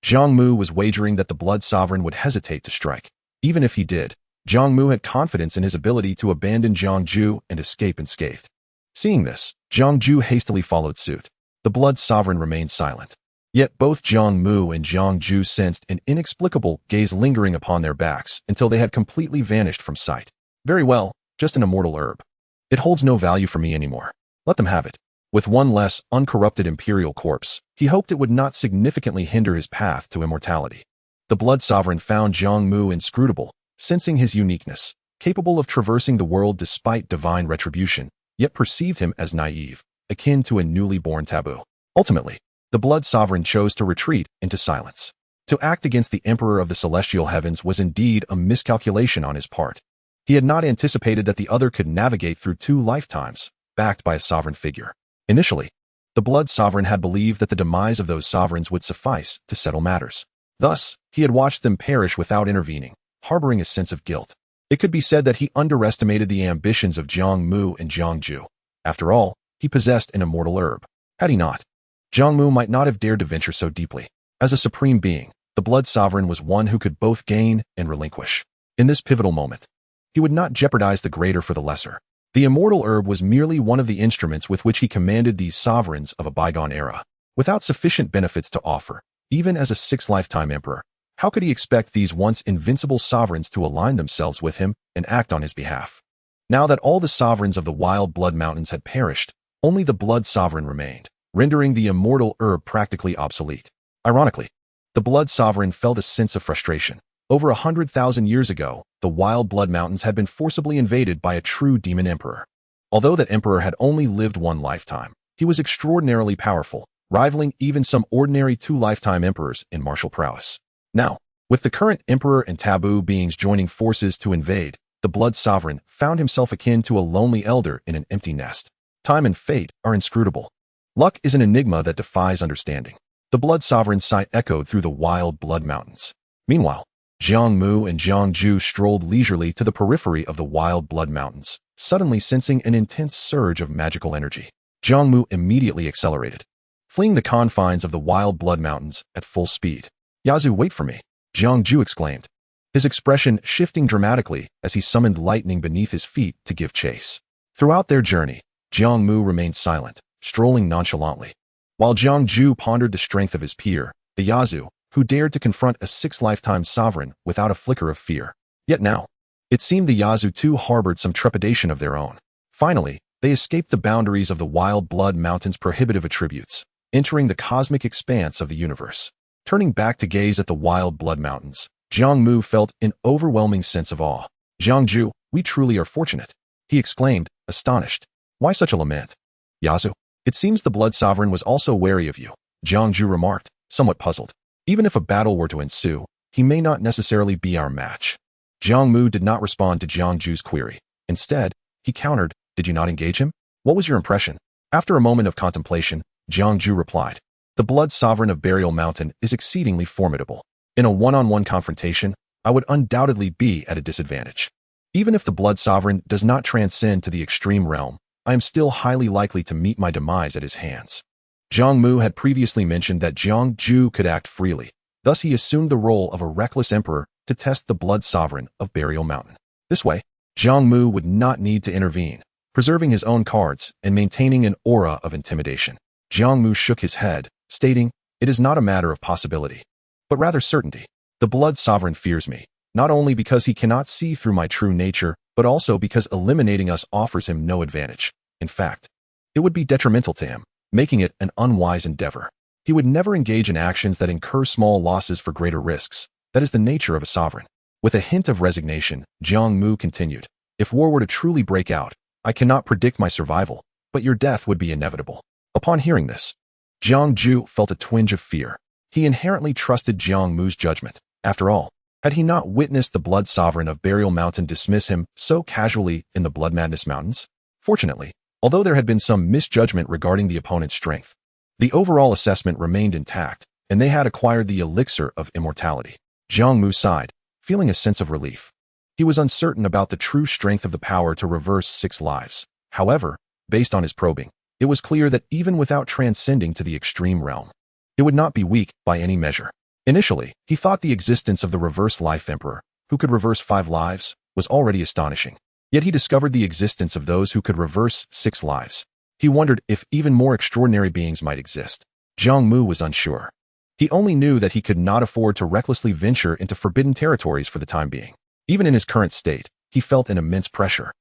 Jiang Mu was wagering that the Blood Sovereign would hesitate to strike. Even if he did, Jiang Mu had confidence in his ability to abandon Jiang Ju and escape unscathed. Seeing this, Jiang Ju hastily followed suit. The Blood Sovereign remained silent. Yet both Jiang Mu and Jiang Ju sensed an inexplicable gaze lingering upon their backs until they had completely vanished from sight. Very well, just an immortal herb. It holds no value for me anymore. Let them have it. With one less uncorrupted imperial corpse, he hoped it would not significantly hinder his path to immortality. The Blood Sovereign found Jiang Mu inscrutable, sensing his uniqueness, capable of traversing the world despite divine retribution, yet perceived him as naive, akin to a newly born taboo. Ultimately, the Blood Sovereign chose to retreat into silence. To act against the Emperor of the Celestial Heavens was indeed a miscalculation on his part. He had not anticipated that the other could navigate through 2 lifetimes, backed by a sovereign figure. Initially, the Blood Sovereign had believed that the demise of those sovereigns would suffice to settle matters. Thus, he had watched them perish without intervening, harboring a sense of guilt. It could be said that he underestimated the ambitions of Jiang Mu and Jiang Ju. After all, he possessed an immortal herb. Had he not, Jiang Mu might not have dared to venture so deeply. As a supreme being, the Blood Sovereign was one who could both gain and relinquish. In this pivotal moment, he would not jeopardize the greater for the lesser. The immortal herb was merely one of the instruments with which he commanded these sovereigns of a bygone era. Without sufficient benefits to offer, even as a 6-lifetime emperor, how could he expect these once invincible sovereigns to align themselves with him and act on his behalf? Now that all the sovereigns of the Wild Blood Mountains had perished, only the Blood Sovereign remained, rendering the immortal herb practically obsolete. Ironically, the Blood Sovereign felt a sense of frustration. Over 100,000 years ago, the Wild Blood Mountains had been forcibly invaded by a true demon emperor. Although that emperor had only lived 1 lifetime, he was extraordinarily powerful, rivaling even some ordinary 2-lifetime emperors in martial prowess. Now, with the current emperor and taboo beings joining forces to invade, the Blood Sovereign found himself akin to a lonely elder in an empty nest. Time and fate are inscrutable. Luck is an enigma that defies understanding. The blood sovereign's sigh echoed through the wild blood mountains. Meanwhile, Jiang Mu and Jiang Ju strolled leisurely to the periphery of the wild blood mountains, suddenly sensing an intense surge of magical energy. Jiang Mu immediately accelerated, fleeing the confines of the wild blood mountains at full speed. "Yazu, wait for me," Jiang Ju exclaimed, his expression shifting dramatically as he summoned lightning beneath his feet to give chase. Throughout their journey, Jiang Mu remained silent, strolling nonchalantly, while Jiang Ju pondered the strength of his peer, the Yazu, who dared to confront a six-lifetime sovereign without a flicker of fear. Yet now, it seemed the Yazu too harbored some trepidation of their own. Finally, they escaped the boundaries of the wild blood mountain's prohibitive attributes, entering the cosmic expanse of the universe. Turning back to gaze at the wild blood mountains, Jiang Mu felt an overwhelming sense of awe. "Jiang Ju, we truly are fortunate," he exclaimed, astonished. "Why such a lament?" "Yazu, it seems the blood sovereign was also wary of you," Jiang Ju remarked, somewhat puzzled. "Even if a battle were to ensue, he may not necessarily be our match." Jiang Mu did not respond to Jiang Ju's query. Instead, he countered, "Did you not engage him? What was your impression?" After a moment of contemplation, Jiang Ju replied, "The blood sovereign of Burial Mountain is exceedingly formidable. In a one-on-one confrontation, I would undoubtedly be at a disadvantage. Even if the blood sovereign does not transcend to the extreme realm, I am still highly likely to meet my demise at his hands." Jiang Mu had previously mentioned that Jiang Ju could act freely, thus he assumed the role of a reckless emperor to test the blood sovereign of Burial Mountain. This way, Jiang Mu would not need to intervene, preserving his own cards and maintaining an aura of intimidation. Jiang Mu shook his head, stating, "It is not a matter of possibility, but rather certainty. The blood sovereign fears me, not only because he cannot see through my true nature, but also because eliminating us offers him no advantage. In fact, it would be detrimental to him, making it an unwise endeavor. He would never engage in actions that incur small losses for greater risks. That is the nature of a sovereign." With a hint of resignation, Jiang Mu continued, "If war were to truly break out, I cannot predict my survival, but your death would be inevitable." Upon hearing this, Jiang Ju felt a twinge of fear. He inherently trusted Jiang Mu's judgment. After all, had he not witnessed the blood sovereign of Burial Mountain dismiss him so casually in the Blood Madness Mountains? Fortunately, although there had been some misjudgment regarding the opponent's strength, the overall assessment remained intact, and they had acquired the elixir of immortality. Jiang Mu sighed, feeling a sense of relief. He was uncertain about the true strength of the power to reverse 6 lives. However, based on his probing, it was clear that even without transcending to the extreme realm, it would not be weak by any measure. Initially, he thought the existence of the reverse life emperor, who could reverse 5 lives, was already astonishing. Yet he discovered the existence of those who could reverse 6 lives. He wondered if even more extraordinary beings might exist. Jiang Mu was unsure. He only knew that he could not afford to recklessly venture into forbidden territories for the time being. Even in his current state, he felt an immense pressure.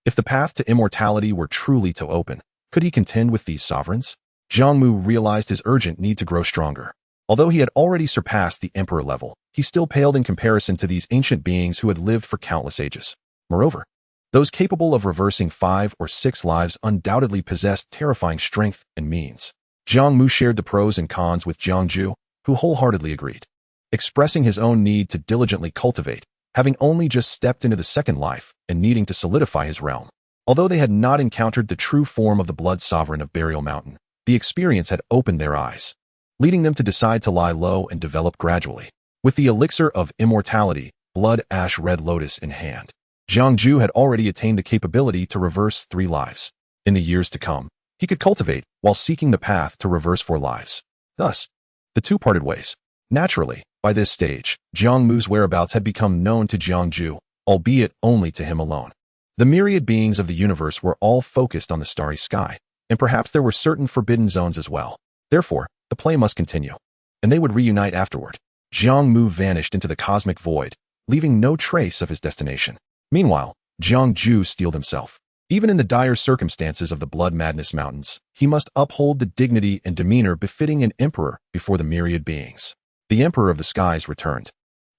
If the path to immortality were truly to open, could he contend with these sovereigns? Jiang Mu realized his urgent need to grow stronger. Although he had already surpassed the emperor level, he still paled in comparison to these ancient beings who had lived for countless ages. Moreover, those capable of reversing 5 or 6 lives undoubtedly possessed terrifying strength and means. Jiang Mu shared the pros and cons with Jiang Ju, who wholeheartedly agreed. Expressing his own need to diligently cultivate, having only just stepped into the second life and needing to solidify his realm. Although they had not encountered the true form of the blood sovereign of Burial Mountain, the experience had opened their eyes, leading them to decide to lie low and develop gradually. With the elixir of immortality, blood ash red lotus in hand, Jiang Ju had already attained the capability to reverse 3 lives. In the years to come, he could cultivate while seeking the path to reverse 4 lives. Thus, the two parted ways. Naturally, by this stage, Jiang Mu's whereabouts had become known to Jiang Ju, albeit only to him alone. The myriad beings of the universe were all focused on the starry sky, and perhaps there were certain forbidden zones as well. Therefore, the play must continue, and they would reunite afterward. Jiang Mu vanished into the cosmic void, leaving no trace of his destination. Meanwhile, Jiang Ju steeled himself. Even in the dire circumstances of the Blood Madness Mountains, he must uphold the dignity and demeanor befitting an emperor before the myriad beings. The Emperor of the Skies returned,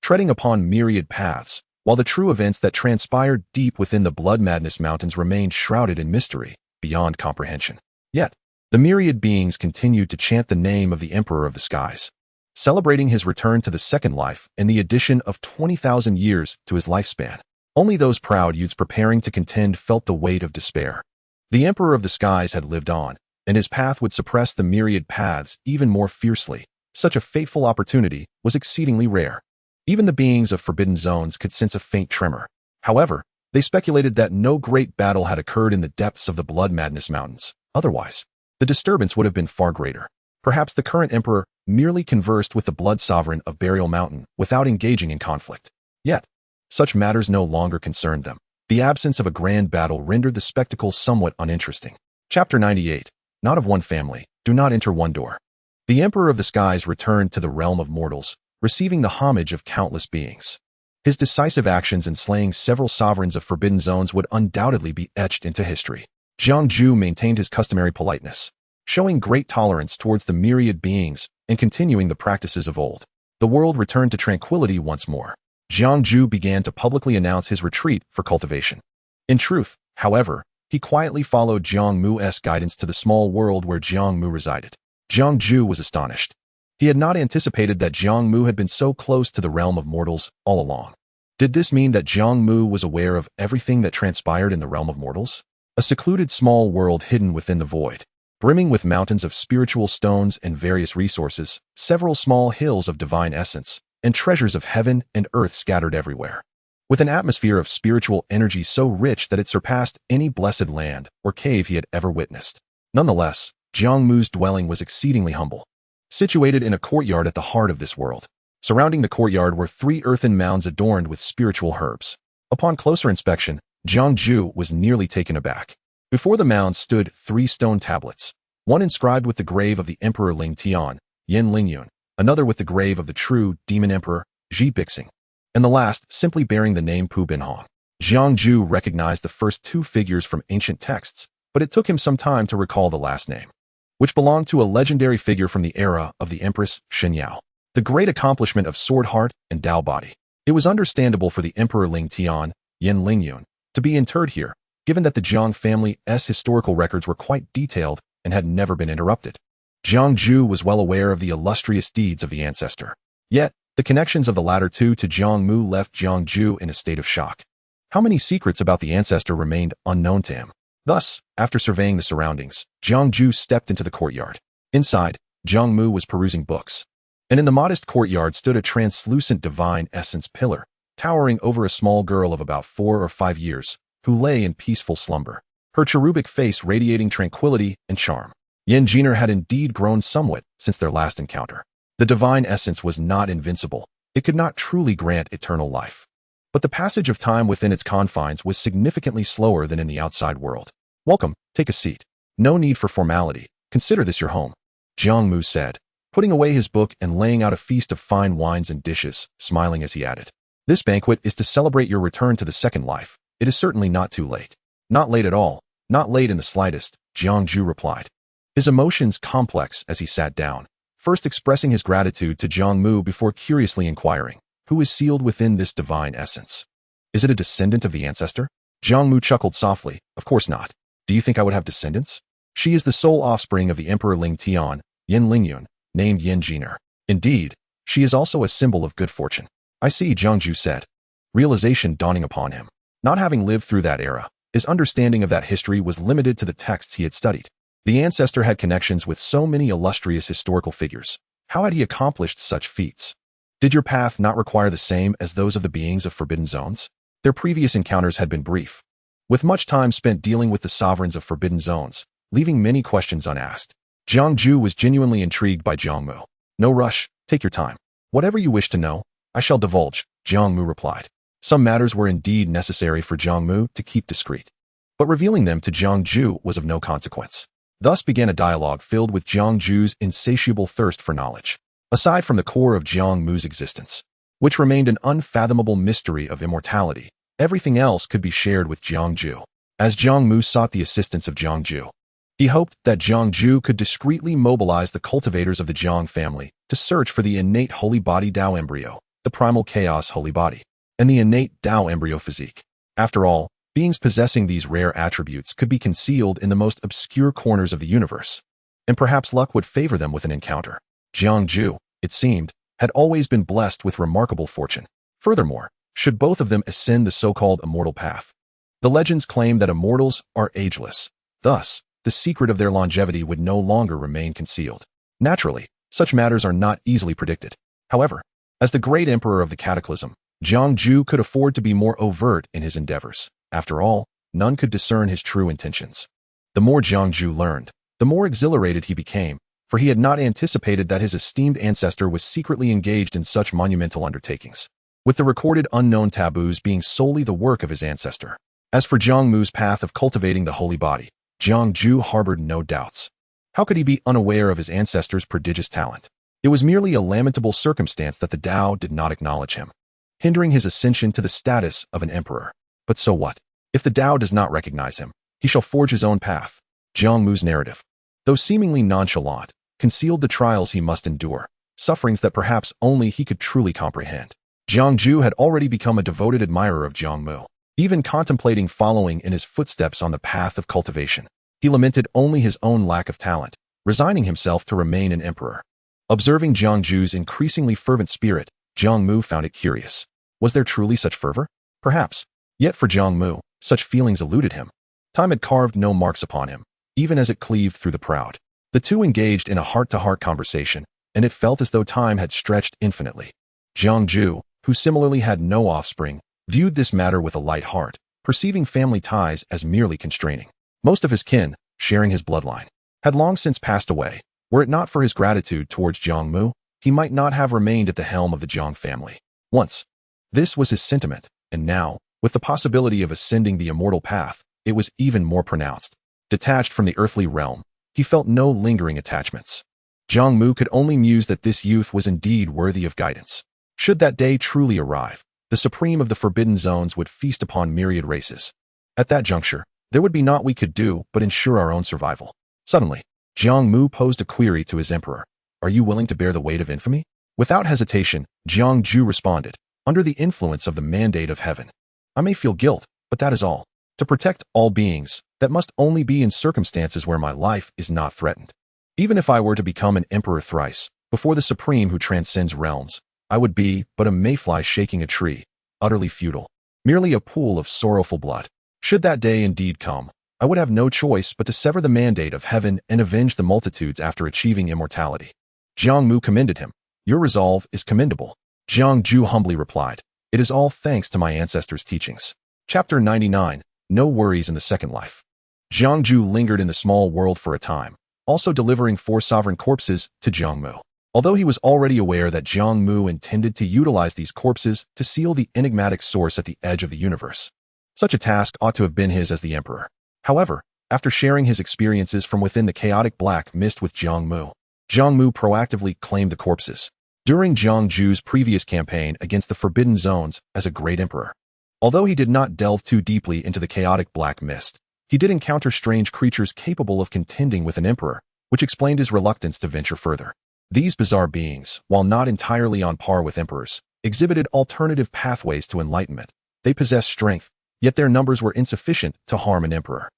treading upon myriad paths, while the true events that transpired deep within the Blood Madness Mountains remained shrouded in mystery, beyond comprehension. Yet, the myriad beings continued to chant the name of the Emperor of the Skies, celebrating his return to the second life and the addition of 20,000 years to his lifespan. Only those proud youths preparing to contend felt the weight of despair. The Emperor of the Skies had lived on, and his path would suppress the myriad paths even more fiercely. Such a fateful opportunity was exceedingly rare. Even the beings of forbidden zones could sense a faint tremor. However, they speculated that no great battle had occurred in the depths of the Blood Madness Mountains. Otherwise, the disturbance would have been far greater. Perhaps the current emperor merely conversed with the blood sovereign of Burial Mountain without engaging in conflict. Yet, such matters no longer concerned them. The absence of a grand battle rendered the spectacle somewhat uninteresting. Chapter 98. Not of one family, do not enter one door. The Emperor of the Skies returned to the realm of mortals, receiving the homage of countless beings. His decisive actions in slaying several sovereigns of forbidden zones would undoubtedly be etched into history. Jiang Mu maintained his customary politeness, showing great tolerance towards the myriad beings and continuing the practices of old. The world returned to tranquility once more. Jiang Mu began to publicly announce his retreat for cultivation. In truth, however, he quietly followed Jiang Mu's guidance to the small world where Jiang Mu resided. Jiang Mu was astonished. He had not anticipated that Jiang Mu had been so close to the realm of mortals all along. Did this mean that Jiang Mu was aware of everything that transpired in the realm of mortals? A secluded small world hidden within the void, brimming with mountains of spiritual stones and various resources, several small hills of divine essence, and treasures of heaven and earth scattered everywhere. With an atmosphere of spiritual energy so rich that it surpassed any blessed land or cave he had ever witnessed. Nonetheless, Jiang Mu's dwelling was exceedingly humble. Situated in a courtyard at the heart of this world. Surrounding the courtyard were 3 earthen mounds adorned with spiritual herbs. Upon closer inspection, Jiang Mu was nearly taken aback. Before the mounds stood 3 stone tablets, one inscribed with the grave of the Emperor Ling Tian, Yin Lingyun, another with the grave of the true demon emperor, Ji Bixing, and the last simply bearing the name Pu Binhong. Jiang Mu recognized the first 2 figures from ancient texts, but it took him some time to recall the last name, which belonged to a legendary figure from the era of the Empress Xianxiao, the great accomplishment of sword heart and Tao body. It was understandable for the Emperor Ling Tian, Yin Lingyun, to be interred here, given that the Jiang family's historical records were quite detailed and had never been interrupted. Jiang Mu was well aware of the illustrious deeds of the ancestor. Yet, the connections of the latter two to Jiang Mu left Jiang Mu in a state of shock. How many secrets about the ancestor remained unknown to him? Thus, after surveying the surroundings, Jiang Mu stepped into the courtyard. Inside, Jiang Mu was perusing books. And in the modest courtyard stood a translucent divine essence pillar, towering over a small girl of about 4 or 5 years, who lay in peaceful slumber, her cherubic face radiating tranquility and charm. Yin Jiner had indeed grown somewhat since their last encounter. The divine essence was not invincible. It could not truly grant eternal life. But the passage of time within its confines was significantly slower than in the outside world. Welcome, take a seat. No need for formality. Consider this your home, Jiang Mu said, putting away his book and laying out a feast of fine wines and dishes, smiling as he added. This banquet is to celebrate your return to the second life. It is certainly not too late. Not late at all. Not late in the slightest, Jiang Mu replied. His emotions complex as he sat down, first expressing his gratitude to Jiang Mu before curiously inquiring, who is sealed within this divine essence? Is it a descendant of the ancestor? Jiang Mu chuckled softly. Of course not. Do you think I would have descendants? She is the sole offspring of the Emperor Ling Tian, Yin Lingyun, named Yin Jiner. Indeed, she is also a symbol of good fortune. I see, Jiang Mu said, realization dawning upon him. Not having lived through that era, his understanding of that history was limited to the texts he had studied. The ancestor had connections with so many illustrious historical figures. How had he accomplished such feats? Did your path not require the same as those of the beings of forbidden zones? Their previous encounters had been brief, with much time spent dealing with the sovereigns of forbidden zones, leaving many questions unasked. Jiang Mu was genuinely intrigued by Jiang Mu. No rush, take your time. Whatever you wish to know, I shall divulge, Jiang Mu replied. Some matters were indeed necessary for Jiang Mu to keep discreet, but revealing them to Jiang Mu was of no consequence. Thus began a dialogue filled with Jiang Mu's insatiable thirst for knowledge. Aside from the core of Jiang Mu's existence, which remained an unfathomable mystery of immortality, everything else could be shared with Jiang Mu. As Jiang Mu sought the assistance of Jiang Mu, he hoped that Jiang Mu could discreetly mobilize the cultivators of the Jiang family to search for the innate holy body Tao embryo, the primal chaos holy body, and the innate Tao embryo physique. After all, beings possessing these rare attributes could be concealed in the most obscure corners of the universe, and perhaps luck would favor them with an encounter. Jiang Mu, it seemed, had always been blessed with remarkable fortune. Furthermore, should both of them ascend the so-called immortal path, the legends claim that immortals are ageless. Thus, the secret of their longevity would no longer remain concealed. Naturally, such matters are not easily predicted. However, as the great emperor of the Cataclysm, Jiang Mu could afford to be more overt in his endeavors. After all, none could discern his true intentions. The more Jiang Mu learned, the more exhilarated he became, for he had not anticipated that his esteemed ancestor was secretly engaged in such monumental undertakings, with the recorded unknown taboos being solely the work of his ancestor. As for Jiang Mu's path of cultivating the holy body, Jiang Mu harbored no doubts. How could he be unaware of his ancestor's prodigious talent? It was merely a lamentable circumstance that the Tao did not acknowledge him, hindering his ascension to the status of an emperor. But so what? If the Tao does not recognize him, he shall forge his own path. Jiang Mu's narrative, though seemingly nonchalant, concealed the trials he must endure, sufferings that perhaps only he could truly comprehend. Jiang Mu had already become a devoted admirer of Jiang Mu, even contemplating following in his footsteps on the path of cultivation. He lamented only his own lack of talent, resigning himself to remain an emperor. Observing Jiang Mu's increasingly fervent spirit, Jiang Mu found it curious. Was there truly such fervor? Perhaps. Yet for Jiang Mu, such feelings eluded him. Time had carved no marks upon him, even as it cleaved through the proud. The two engaged in a heart-to-heart conversation, and it felt as though time had stretched infinitely. Jiang Mu, who similarly had no offspring, viewed this matter with a light heart, perceiving family ties as merely constraining. Most of his kin, sharing his bloodline, had long since passed away. Were it not for his gratitude towards Jiang Mu, he might not have remained at the helm of the Jiang family. Once, this was his sentiment, and now, with the possibility of ascending the immortal path, it was even more pronounced. Detached from the earthly realm, he felt no lingering attachments. Jiang Mu could only muse that this youth was indeed worthy of guidance. Should that day truly arrive, the supreme of the forbidden zones would feast upon myriad races. At that juncture, there would be naught we could do but ensure our own survival. Suddenly, Jiang Mu posed a query to his emperor. Are you willing to bear the weight of infamy? Without hesitation, Jiang Mu responded, under the influence of the mandate of heaven. I may feel guilt, but that is all. To protect all beings, that must only be in circumstances where my life is not threatened. Even if I were to become an emperor thrice, before the supreme who transcends realms, I would be but a mayfly shaking a tree, utterly futile, merely a pool of sorrowful blood. Should that day indeed come, I would have no choice but to sever the mandate of heaven and avenge the multitudes after achieving immortality. Jiang Mu commended him. Your resolve is commendable. Jiang Mu humbly replied. It is all thanks to my ancestors' teachings. Chapter 99. No worries in the second life. Jiang Mu lingered in the small world for a time, also delivering 4 sovereign corpses to Jiang Mu. Although he was already aware that Jiang Mu intended to utilize these corpses to seal the enigmatic source at the edge of the universe. Such a task ought to have been his as the emperor. However, after sharing his experiences from within the chaotic black mist with Jiang Mu proactively claimed the corpses. During Jiang Mu's previous campaign against the Forbidden Zones as a great emperor, although he did not delve too deeply into the chaotic black mist, he did encounter strange creatures capable of contending with an emperor, which explained his reluctance to venture further. These bizarre beings, while not entirely on par with emperors, exhibited alternative pathways to enlightenment. They possessed strength, yet their numbers were insufficient to harm an emperor.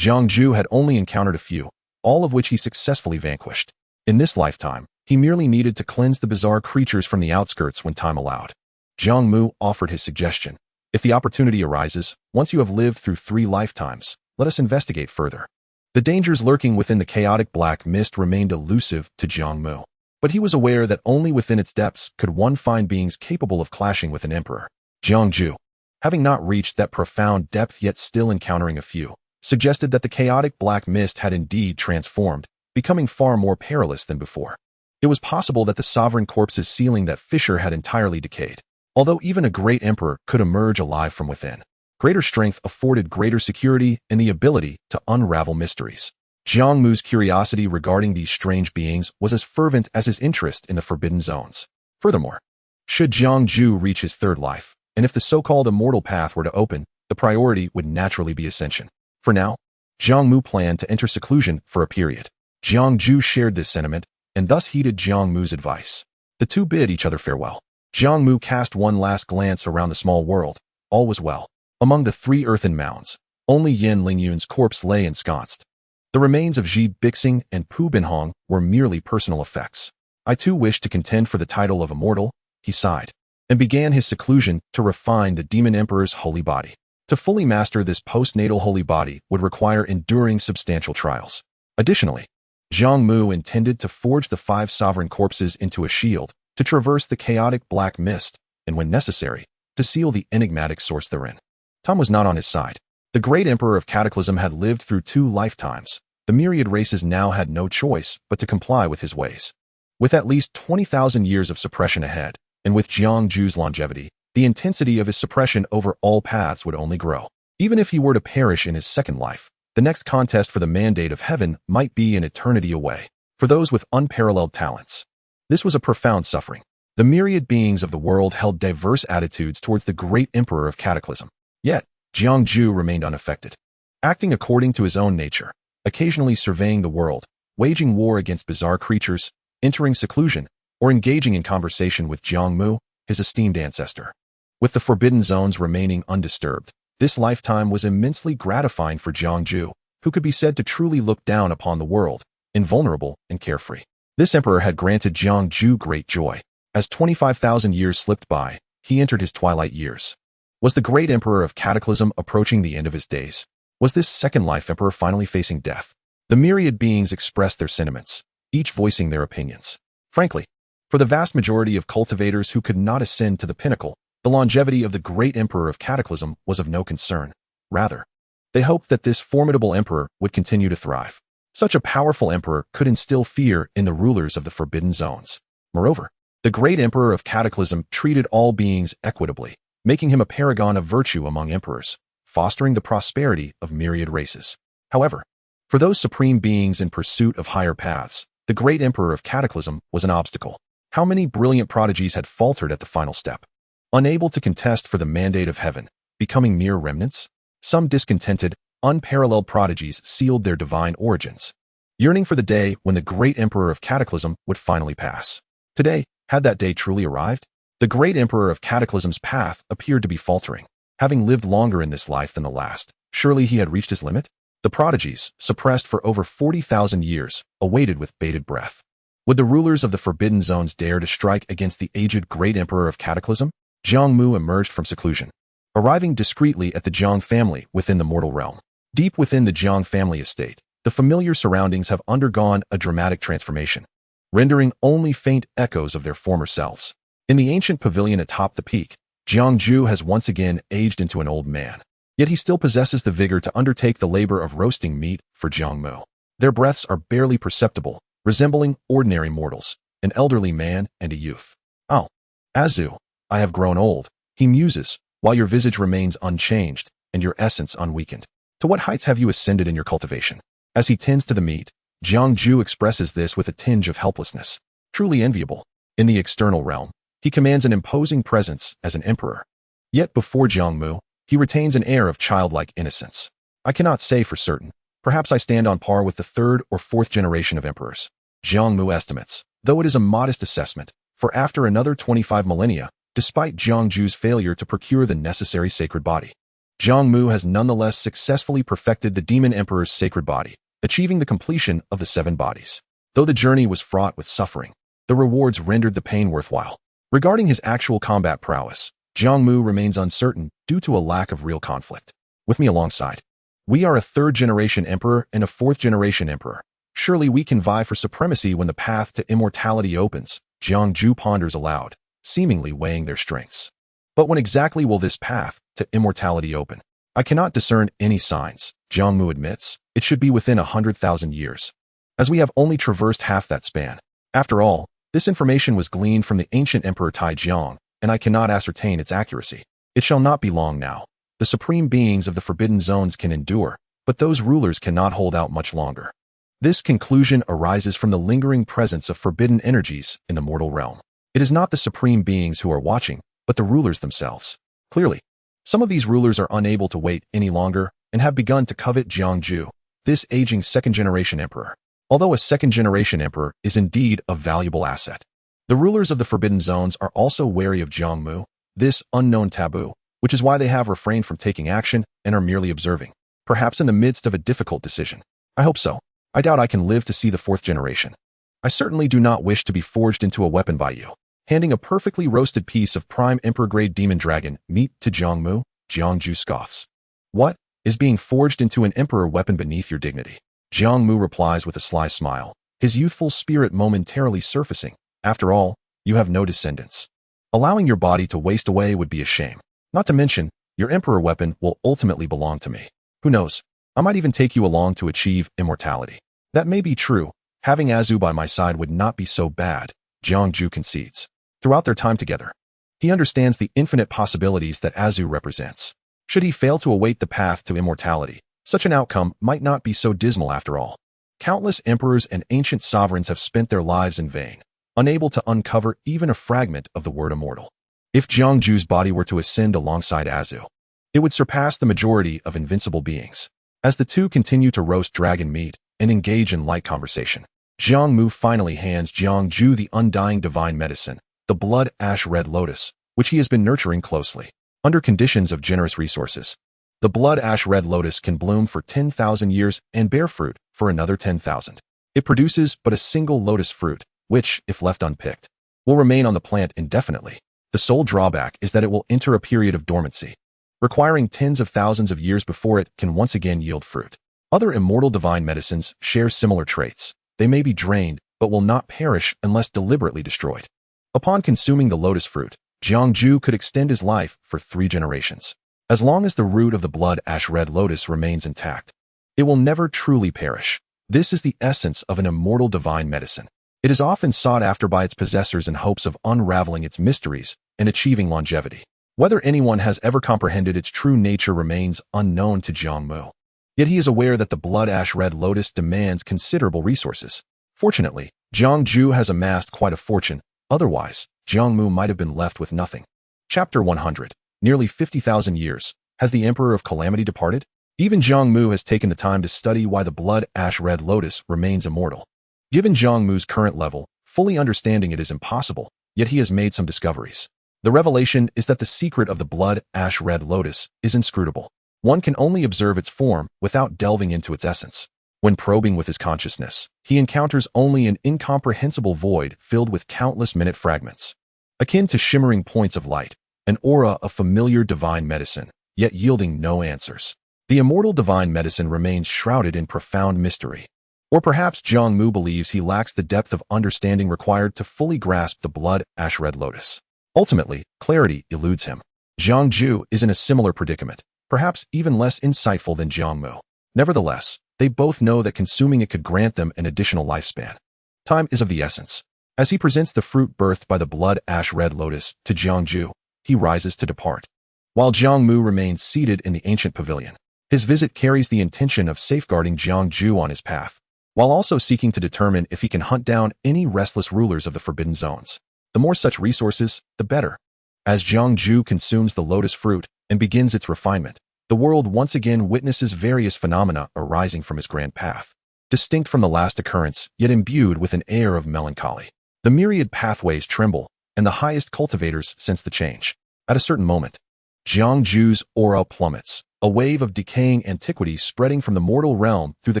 Jiang Mu had only encountered a few, all of which he successfully vanquished. In this lifetime, he merely needed to cleanse the bizarre creatures from the outskirts when time allowed. Jiang Mu offered his suggestion. If the opportunity arises, once you have lived through 3 lifetimes, let us investigate further. The dangers lurking within the chaotic black mist remained elusive to Jiang Mu, but he was aware that only within its depths could one find beings capable of clashing with an emperor. Jiang Mu, having not reached that profound depth yet still encountering a few, suggested that the chaotic black mist had indeed transformed, becoming far more perilous than before. It was possible that the sovereign corpses sealing that fissure had entirely decayed. Although even a great emperor could emerge alive from within, greater strength afforded greater security and the ability to unravel mysteries. Jiang Mu's curiosity regarding these strange beings was as fervent as his interest in the Forbidden Zones. Furthermore, should Jiang Mu reach his 3rd life, and if the so-called immortal path were to open, the priority would naturally be ascension. For now, Jiang Mu planned to enter seclusion for a period. Jiang Mu shared this sentiment, and thus heeded Jiang Mu's advice. The two bid each other farewell. Jiang Mu cast one last glance around the small world. All was well. Among the 3 earthen mounds, only Yin Lingyun's corpse lay ensconced. The remains of Ji Bixing and Pu Binhong were merely personal effects. I too wish to contend for the title of immortal, he sighed, and began his seclusion to refine the demon emperor's holy body. To fully master this postnatal holy body would require enduring substantial trials. Additionally, Jiang Mu intended to forge the 5 sovereign corpses into a shield to traverse the chaotic black mist and, when necessary, to seal the enigmatic source therein. Tom was not on his side. The great emperor of Cataclysm had lived through 2 lifetimes. The myriad races now had no choice but to comply with his ways. With at least 20,000 years of suppression ahead, and with Jiang Ju's longevity, the intensity of his suppression over all paths would only grow. Even if he were to perish in his second life, the next contest for the mandate of heaven might be an eternity away. For those with unparalleled talents, this was a profound suffering. The myriad beings of the world held diverse attitudes towards the great emperor of Cataclysm. Yet, Jiang Ju remained unaffected, acting according to his own nature, occasionally surveying the world, waging war against bizarre creatures, entering seclusion, or engaging in conversation with Jiang Mu, his esteemed ancestor. With the forbidden zones remaining undisturbed, this lifetime was immensely gratifying for Jiang Ju, who could be said to truly look down upon the world, invulnerable and carefree. This emperor had granted Jiang Ju great joy. As 25,000 years slipped by, he entered his twilight years. Was the great emperor of Cataclysm approaching the end of his days? Was this second life emperor finally facing death? The myriad beings expressed their sentiments, each voicing their opinions. Frankly, for the vast majority of cultivators who could not ascend to the pinnacle, the longevity of the great emperor of Cataclysm was of no concern. Rather, they hoped that this formidable emperor would continue to thrive. Such a powerful emperor could instill fear in the rulers of the forbidden zones. Moreover, the great emperor of Cataclysm treated all beings equitably, making him a paragon of virtue among emperors, fostering the prosperity of myriad races. However, for those supreme beings in pursuit of higher paths, the great emperor of Cataclysm was an obstacle. How many brilliant prodigies had faltered at the final step, unable to contest for the mandate of heaven, becoming mere remnants? Some discontented, unparalleled prodigies sealed their divine origins, yearning for the day when the great emperor of Cataclysm would finally pass. Today, had that day truly arrived? The great emperor of Cataclysm's path appeared to be faltering. Having lived longer in this life than the last, surely he had reached his limit? The prodigies, suppressed for over 40,000 years, awaited with bated breath. Would the rulers of the forbidden zones dare to strike against the aged great emperor of Cataclysm? Jiang Mu emerged from seclusion, arriving discreetly at the Jiang family within the mortal realm. Deep within the Jiang family estate, the familiar surroundings have undergone a dramatic transformation, rendering only faint echoes of their former selves. In the ancient pavilion atop the peak, Jiang Ju has once again aged into an old man. Yet he still possesses the vigor to undertake the labor of roasting meat for Jiang Mu. Their breaths are barely perceptible, resembling ordinary mortals, an elderly man and a youth. "Oh, Azu, I have grown old," he muses, "while your visage remains unchanged and your essence unweakened. To what heights have you ascended in your cultivation?" As he tends to the meat, Jiang Ju expresses this with a tinge of helplessness. Truly enviable. In the external realm, he commands an imposing presence as an emperor. Yet before Jiang Mu, he retains an air of childlike innocence. "I cannot say for certain. Perhaps I stand on par with the 3rd or 4th generation of emperors," Jiang Mu estimates, though it is a modest assessment, for after another 25 millennia, despite Jiang Ju's failure to procure the necessary sacred body, Jiang Mu has nonetheless successfully perfected the demon emperor's sacred body, achieving the completion of the 7 bodies. Though the journey was fraught with suffering, the rewards rendered the pain worthwhile. Regarding his actual combat prowess, Jiang Mu remains uncertain due to a lack of real conflict. "With me alongside, we are a 3rd-generation emperor and a 4th-generation emperor. Surely we can vie for supremacy when the path to immortality opens," Jiang Ju ponders aloud, seemingly weighing their strengths. "But when exactly will this path to immortality open? I cannot discern any signs," Jiang Mu admits. "It should be within 100,000 years, as we have only traversed half that span. After all, this information was gleaned from the ancient Emperor Tai Jiang, and I cannot ascertain its accuracy. It shall not be long now. The supreme beings of the forbidden zones can endure, but those rulers cannot hold out much longer." This conclusion arises from the lingering presence of forbidden energies in the mortal realm. It is not the supreme beings who are watching, but the rulers themselves. Clearly, some of these rulers are unable to wait any longer and have begun to covet Jiang Ju, this aging 2nd-generation emperor. Although a 2nd-generation emperor is indeed a valuable asset, the rulers of the forbidden zones are also wary of Jiang Mu, this unknown taboo, which is why they have refrained from taking action and are merely observing, perhaps in the midst of a difficult decision. I hope so. I doubt I can live to see the 4th generation. I certainly do not wish to be forged into a weapon by you. Handing a perfectly roasted piece of prime emperor-grade demon dragon meat to Jiang Mu, Jiang Ju scoffs. What? Is being forged into an emperor weapon beneath your dignity? Jiang Mu replies with a sly smile, his youthful spirit momentarily surfacing. After all, you have no descendants. Allowing your body to waste away would be a shame. Not to mention, your emperor weapon will ultimately belong to me. Who knows? I might even take you along to achieve immortality. That may be true. Having Azu by my side would not be so bad, Jiang Ju concedes. Throughout their time together, he understands the infinite possibilities that Azu represents. Should he fail to await the path to immortality, such an outcome might not be so dismal after all. Countless emperors and ancient sovereigns have spent their lives in vain, unable to uncover even a fragment of the word immortal. If Jiang Ju's body were to ascend alongside Azu, it would surpass the majority of invincible beings. As the two continue to roast dragon meat and engage in light conversation, Jiang Mu finally hands Jiang Ju the undying divine medicine, the blood ash red lotus, which he has been nurturing closely. Under conditions of generous resources, the blood ash red lotus can bloom for 10,000 years and bear fruit for another 10,000. It produces but a single lotus fruit, which, if left unpicked, will remain on the plant indefinitely. The sole drawback is that it will enter a period of dormancy, requiring tens of thousands of years before it can once again yield fruit. Other immortal divine medicines share similar traits. They may be drained, but will not perish unless deliberately destroyed. Upon consuming the lotus fruit, Jiang Ju could extend his life for 3 generations. As long as the root of the blood ash red lotus remains intact, it will never truly perish. This is the essence of an immortal divine medicine. It is often sought after by its possessors in hopes of unraveling its mysteries and achieving longevity. Whether anyone has ever comprehended its true nature remains unknown to Jiang Mu. Yet he is aware that the blood ash red lotus demands considerable resources. Fortunately, Jiang Ju has amassed quite a fortune. Otherwise, Jiang Mu might have been left with nothing. Chapter 100. Nearly 50,000 years. Has the Emperor of Calamity departed? Even Jiang Mu has taken the time to study why the blood ash red lotus remains immortal. Given Jiang Mu's current level, fully understanding it is impossible, yet he has made some discoveries. The revelation is that the secret of the blood ash red lotus is inscrutable. One can only observe its form without delving into its essence. When probing with his consciousness, he encounters only an incomprehensible void filled with countless minute fragments. Akin to shimmering points of light, an aura of familiar divine medicine, yet yielding no answers. The immortal divine medicine remains shrouded in profound mystery. Or perhaps Jiang Mu believes he lacks the depth of understanding required to fully grasp the blood ash red lotus. Ultimately, clarity eludes him. Jiang Ju is in a similar predicament, perhaps even less insightful than Jiang Mu. Nevertheless, they both know that consuming it could grant them an additional lifespan. Time is of the essence. As he presents the fruit birthed by the blood ash red lotus to Jiang Ju, he rises to depart. While Jiang Mu remains seated in the ancient pavilion, his visit carries the intention of safeguarding Jiang Ju on his path, while also seeking to determine if he can hunt down any restless rulers of the forbidden zones. The more such resources, the better. As Jiang Ju consumes the lotus fruit and begins its refinement, the world once again witnesses various phenomena arising from his grand path. Distinct from the last occurrence, yet imbued with an air of melancholy. The myriad pathways tremble, and the highest cultivators sense the change. At a certain moment, Jiang Ju's aura plummets, a wave of decaying antiquity spreading from the mortal realm through the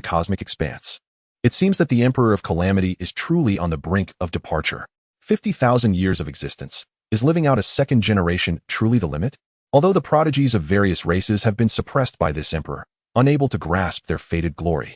cosmic expanse. It seems that the Emperor of Calamity is truly on the brink of departure. 50,000 years of existence. Is living out a second generation truly the limit? Although the prodigies of various races have been suppressed by this emperor, unable to grasp their fated glory,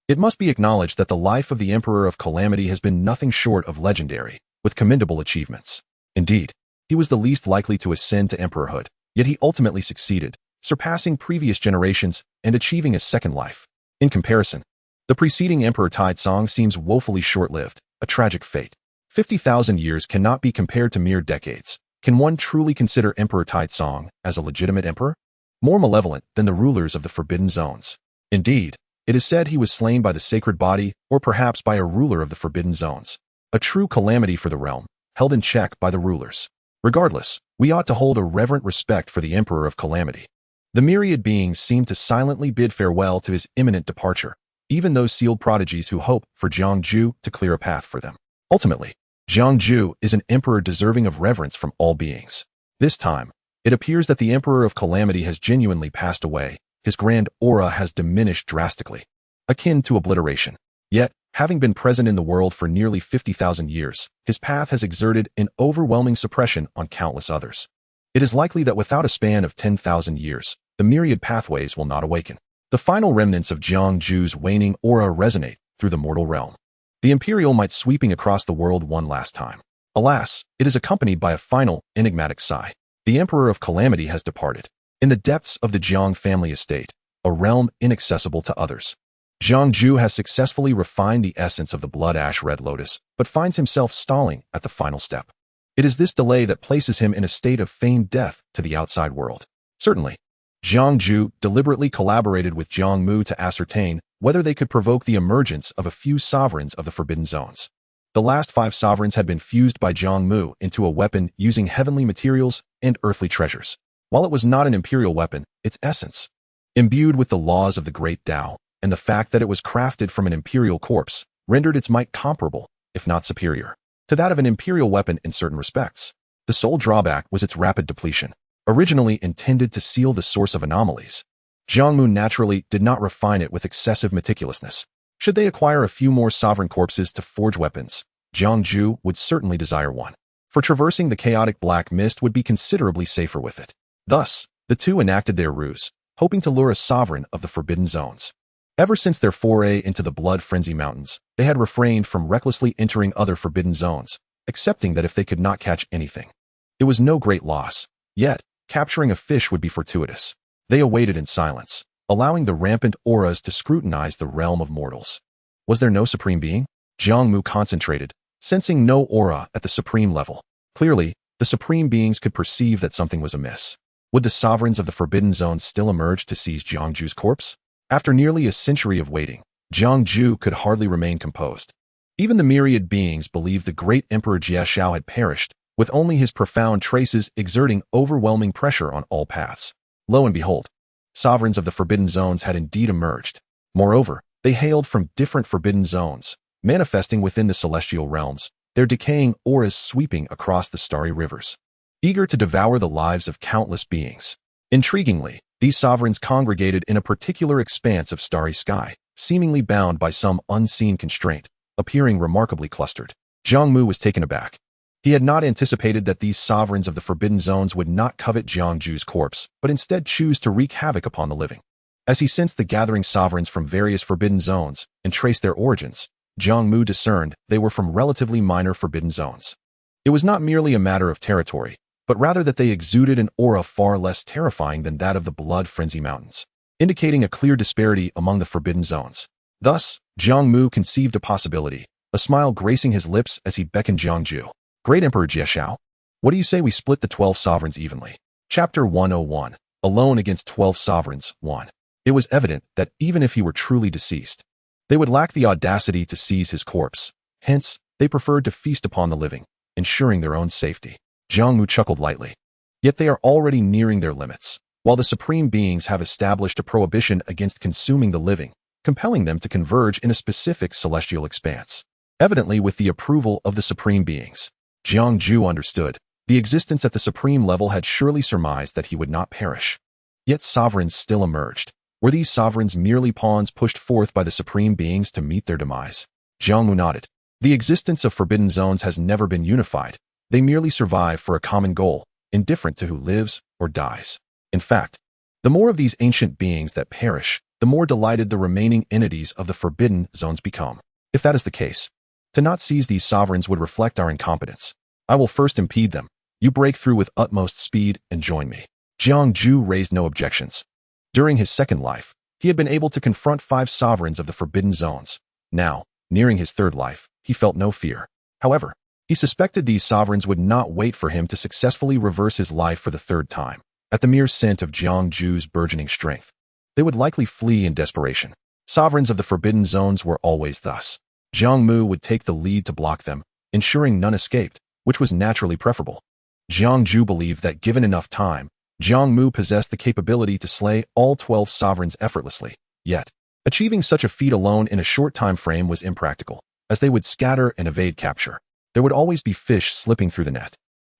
it must be acknowledged that the life of the Emperor of Calamity has been nothing short of legendary, with commendable achievements. Indeed, he was the least likely to ascend to emperorhood, yet he ultimately succeeded, surpassing previous generations and achieving a second life. In comparison, the preceding Emperor Taizong seems woefully short-lived, a tragic fate. 50,000 years cannot be compared to mere decades. Can one truly consider Emperor Taizong as a legitimate emperor? More malevolent than the rulers of the forbidden zones. Indeed, it is said he was slain by the sacred body or perhaps by a ruler of the forbidden zones. A true calamity for the realm, held in check by the rulers. Regardless, we ought to hold a reverent respect for the Emperor of Calamity. The myriad beings seem to silently bid farewell to his imminent departure, even those sealed prodigies who hope for Jiang Ju to clear a path for them. Ultimately, Jiang Ju is an emperor deserving of reverence from all beings. This time, it appears that the Emperor of Calamity has genuinely passed away. His grand aura has diminished drastically, akin to obliteration. Yet, having been present in the world for nearly 50,000 years, his path has exerted an overwhelming suppression on countless others. It is likely that without a span of 10,000 years, the myriad pathways will not awaken. The final remnants of Jiang Mu's waning aura resonate through the mortal realm. The imperial might sweeping across the world one last time. Alas, it is accompanied by a final, enigmatic sigh. The Emperor of Calamity has departed. In the depths of the Jiang family estate, a realm inaccessible to others, Jiang Mu has successfully refined the essence of the blood ash red lotus, but finds himself stalling at the final step. It is this delay that places him in a state of feigned death to the outside world. Certainly, Jiang Mu deliberately collaborated with Jiang Mu to ascertain whether they could provoke the emergence of a few sovereigns of the Forbidden Zones. The last 5 sovereigns had been fused by Jiang Mu into a weapon using heavenly materials and earthly treasures. While it was not an imperial weapon, its essence, imbued with the laws of the great Tao, and the fact that it was crafted from an imperial corpse, rendered its might comparable, if not superior, to that of an imperial weapon in certain respects. The sole drawback was its rapid depletion. Originally intended to seal the source of anomalies, Jiang Mu naturally did not refine it with excessive meticulousness. Should they acquire a few more sovereign corpses to forge weapons, Jiang Mu would certainly desire one. For traversing the chaotic black mist would be considerably safer with it. Thus, the two enacted their ruse, hoping to lure a sovereign of the Forbidden Zones. Ever since their foray into the Blood Frenzy Mountains, they had refrained from recklessly entering other Forbidden Zones, accepting that if they could not catch anything, it was no great loss. Yet, capturing a fish would be fortuitous. They awaited in silence, allowing the rampant auras to scrutinize the realm of mortals. Was there no supreme being? Jiang Mu concentrated, sensing no aura at the supreme level. Clearly, the supreme beings could perceive that something was amiss. Would the sovereigns of the Forbidden Zone still emerge to seize Jiang Mu's corpse? After nearly a century of waiting, Jiang Mu could hardly remain composed. Even the myriad beings believed the great Emperor Jie had perished, with only his profound traces exerting overwhelming pressure on all paths. Lo and behold, sovereigns of the Forbidden Zones had indeed emerged. Moreover, they hailed from different Forbidden Zones, manifesting within the celestial realms, their decaying auras sweeping across the starry rivers, eager to devour the lives of countless beings. Intriguingly, these sovereigns congregated in a particular expanse of starry sky, seemingly bound by some unseen constraint, appearing remarkably clustered. Jiang Mu was taken aback. He had not anticipated that these sovereigns of the Forbidden Zones would not covet Jiang Mu's corpse, but instead choose to wreak havoc upon the living. As he sensed the gathering sovereigns from various Forbidden Zones and traced their origins, Jiang Mu discerned they were from relatively minor Forbidden Zones. It was not merely a matter of territory, but rather that they exuded an aura far less terrifying than that of the Blood Frenzy Mountains, indicating a clear disparity among the Forbidden Zones. Thus, Jiang Mu conceived a possibility, a smile gracing his lips as he beckoned Jiang Mu. Great Emperor Jie, what do you say we split the 12 sovereigns evenly? Chapter 101, Alone Against 12 Sovereigns, 1. It was evident that even if he were truly deceased, they would lack the audacity to seize his corpse. Hence, they preferred to feast upon the living, ensuring their own safety. Jiang Mu chuckled lightly. Yet they are already nearing their limits. While the supreme beings have established a prohibition against consuming the living, compelling them to converge in a specific celestial expanse. Evidently with the approval of the supreme beings. Jiang Mu understood. The existence at the supreme level had surely surmised that he would not perish. Yet sovereigns still emerged. Were these sovereigns merely pawns pushed forth by the supreme beings to meet their demise? Jiang Mu nodded. The existence of Forbidden Zones has never been unified. They merely survive for a common goal, indifferent to who lives or dies. In fact, the more of these ancient beings that perish, the more delighted the remaining entities of the Forbidden Zones become. If that is the case, to not seize these sovereigns would reflect our incompetence. I will first impede them. You break through with utmost speed and join me. Jiang Mu raised no objections. During his second life, he had been able to confront 5 sovereigns of the Forbidden Zones. Now, nearing his third life, he felt no fear. However, he suspected these sovereigns would not wait for him to successfully reverse his life for the third time. At the mere scent of Jiang Mu's burgeoning strength, they would likely flee in desperation. Sovereigns of the Forbidden Zones were always thus. Jiang Mu would take the lead to block them, ensuring none escaped, which was naturally preferable. Jiang Mu believed that given enough time, Jiang Mu possessed the capability to slay all 12 sovereigns effortlessly. Yet, achieving such a feat alone in a short time frame was impractical, as they would scatter and evade capture. There would always be fish slipping through the net.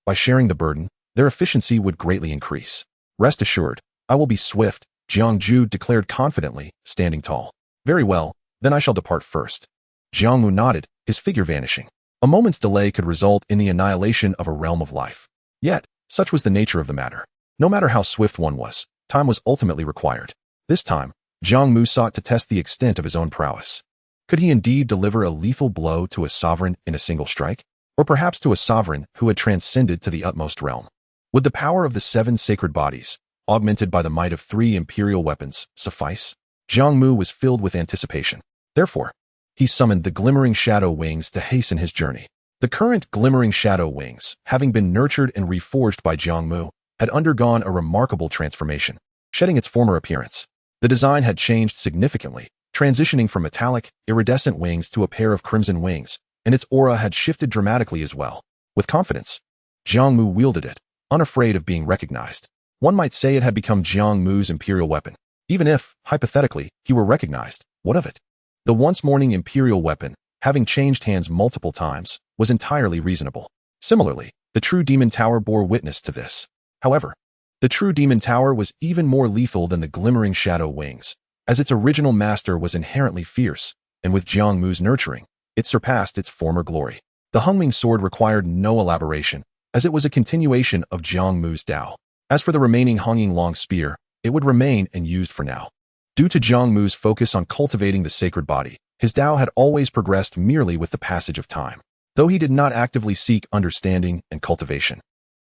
By sharing the burden, their efficiency would greatly increase. Rest assured, I will be swift, Jiang Mu declared confidently, standing tall. Very well, then I shall depart first. Jiang Mu nodded, his figure vanishing. A moment's delay could result in the annihilation of a realm of life. Yet, such was the nature of the matter. No matter how swift one was, time was ultimately required. This time, Jiang Mu sought to test the extent of his own prowess. Could he indeed deliver a lethal blow to a sovereign in a single strike? Or perhaps to a sovereign who had transcended to the utmost realm? Would the power of the 7 sacred bodies, augmented by the might of 3 imperial weapons, suffice? Jiang Mu was filled with anticipation. Therefore, he summoned the glimmering shadow wings to hasten his journey. The current glimmering shadow wings, having been nurtured and reforged by Jiang Mu, had undergone a remarkable transformation, shedding its former appearance. The design had changed significantly, transitioning from metallic, iridescent wings to a pair of crimson wings, and its aura had shifted dramatically as well. With confidence, Jiang Mu wielded it, unafraid of being recognized. One might say it had become Jiang Mu's imperial weapon. Even if, hypothetically, he were recognized, what of it? The once-morning imperial weapon, having changed hands multiple times, was entirely reasonable. Similarly, the true demon tower bore witness to this. However, the true demon tower was even more lethal than the glimmering shadow wings, as its original master was inherently fierce, and with Jiang Mu's nurturing, it surpassed its former glory. The Hungming sword required no elaboration, as it was a continuation of Jiang Mu's Dao. As for the remaining Hunging long spear, it would remain unused for now. Due to Jiang Mu's focus on cultivating the sacred body, his Dao had always progressed merely with the passage of time, though he did not actively seek understanding and cultivation.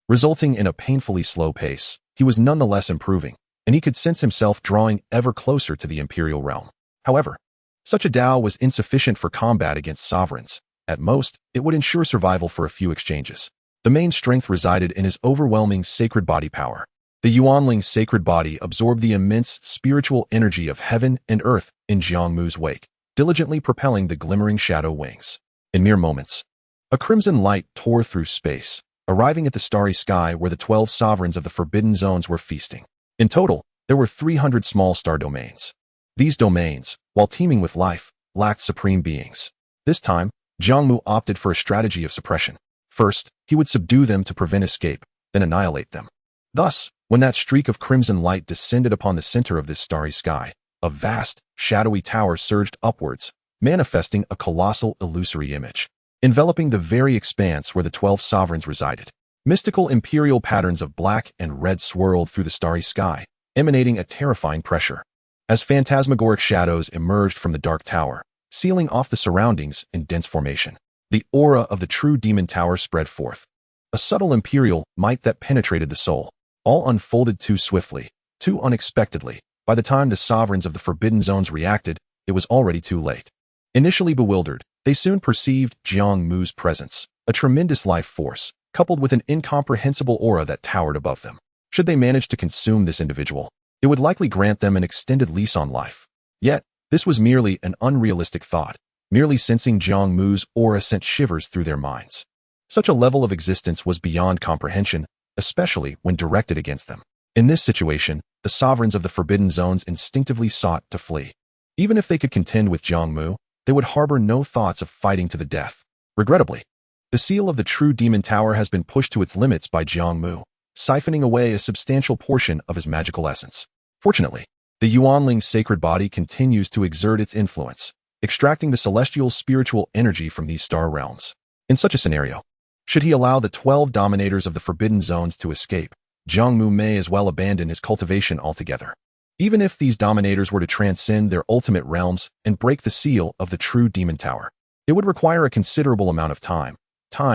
Resulting in a painfully slow pace, he was nonetheless improving, and he could sense himself drawing ever closer to the imperial realm. However, such a Dao was insufficient for combat against sovereigns. At most, it would ensure survival for a few exchanges. The main strength resided in his overwhelming sacred body power. The Yuanling's sacred body absorbed the immense spiritual energy of heaven and earth in Jiang Mu's wake, diligently propelling the glimmering shadow wings. In mere moments, a crimson light tore through space, arriving at the starry sky where the 12 sovereigns of the Forbidden Zones were feasting. In total, there were 300 small star domains. These domains, while teeming with life, lacked supreme beings. This time, Jiang Mu opted for a strategy of suppression. First, he would subdue them to prevent escape, then annihilate them. Thus, when that streak of crimson light descended upon the center of this starry sky, a vast, shadowy tower surged upwards, manifesting a colossal illusory image, enveloping the very expanse where the 12 sovereigns resided. Mystical imperial patterns of black and red swirled through the starry sky, emanating a terrifying pressure. As phantasmagoric shadows emerged from the dark tower, sealing off the surroundings in dense formation, the aura of the true demon tower spread forth. A subtle imperial might that penetrated the soul. All unfolded too swiftly, too unexpectedly. By the time the sovereigns of the Forbidden Zones reacted, it was already too late. Initially bewildered, they soon perceived Jiang Mu's presence, a tremendous life force, coupled with an incomprehensible aura that towered above them. Should they manage to consume this individual, it would likely grant them an extended lease on life. Yet, this was merely an unrealistic thought. Merely sensing Jiang Mu's aura sent shivers through their minds. Such a level of existence was beyond comprehension, especially when directed against them. In this situation, the sovereigns of the Forbidden Zones instinctively sought to flee. Even if they could contend with Jiang Mu, they would harbor no thoughts of fighting to the death. Regrettably, the seal of the true demon tower has been pushed to its limits by Jiang Mu, siphoning away a substantial portion of his magical essence. Fortunately, the Yuanling's sacred body continues to exert its influence, extracting the celestial spiritual energy from these star realms. In such a scenario, should he allow the 12 dominators of the Forbidden Zones to escape, Jiang Mu may as well abandon his cultivation altogether. Even if these dominators were to transcend their ultimate realms and break the seal of the true demon tower, it would require a considerable amount of time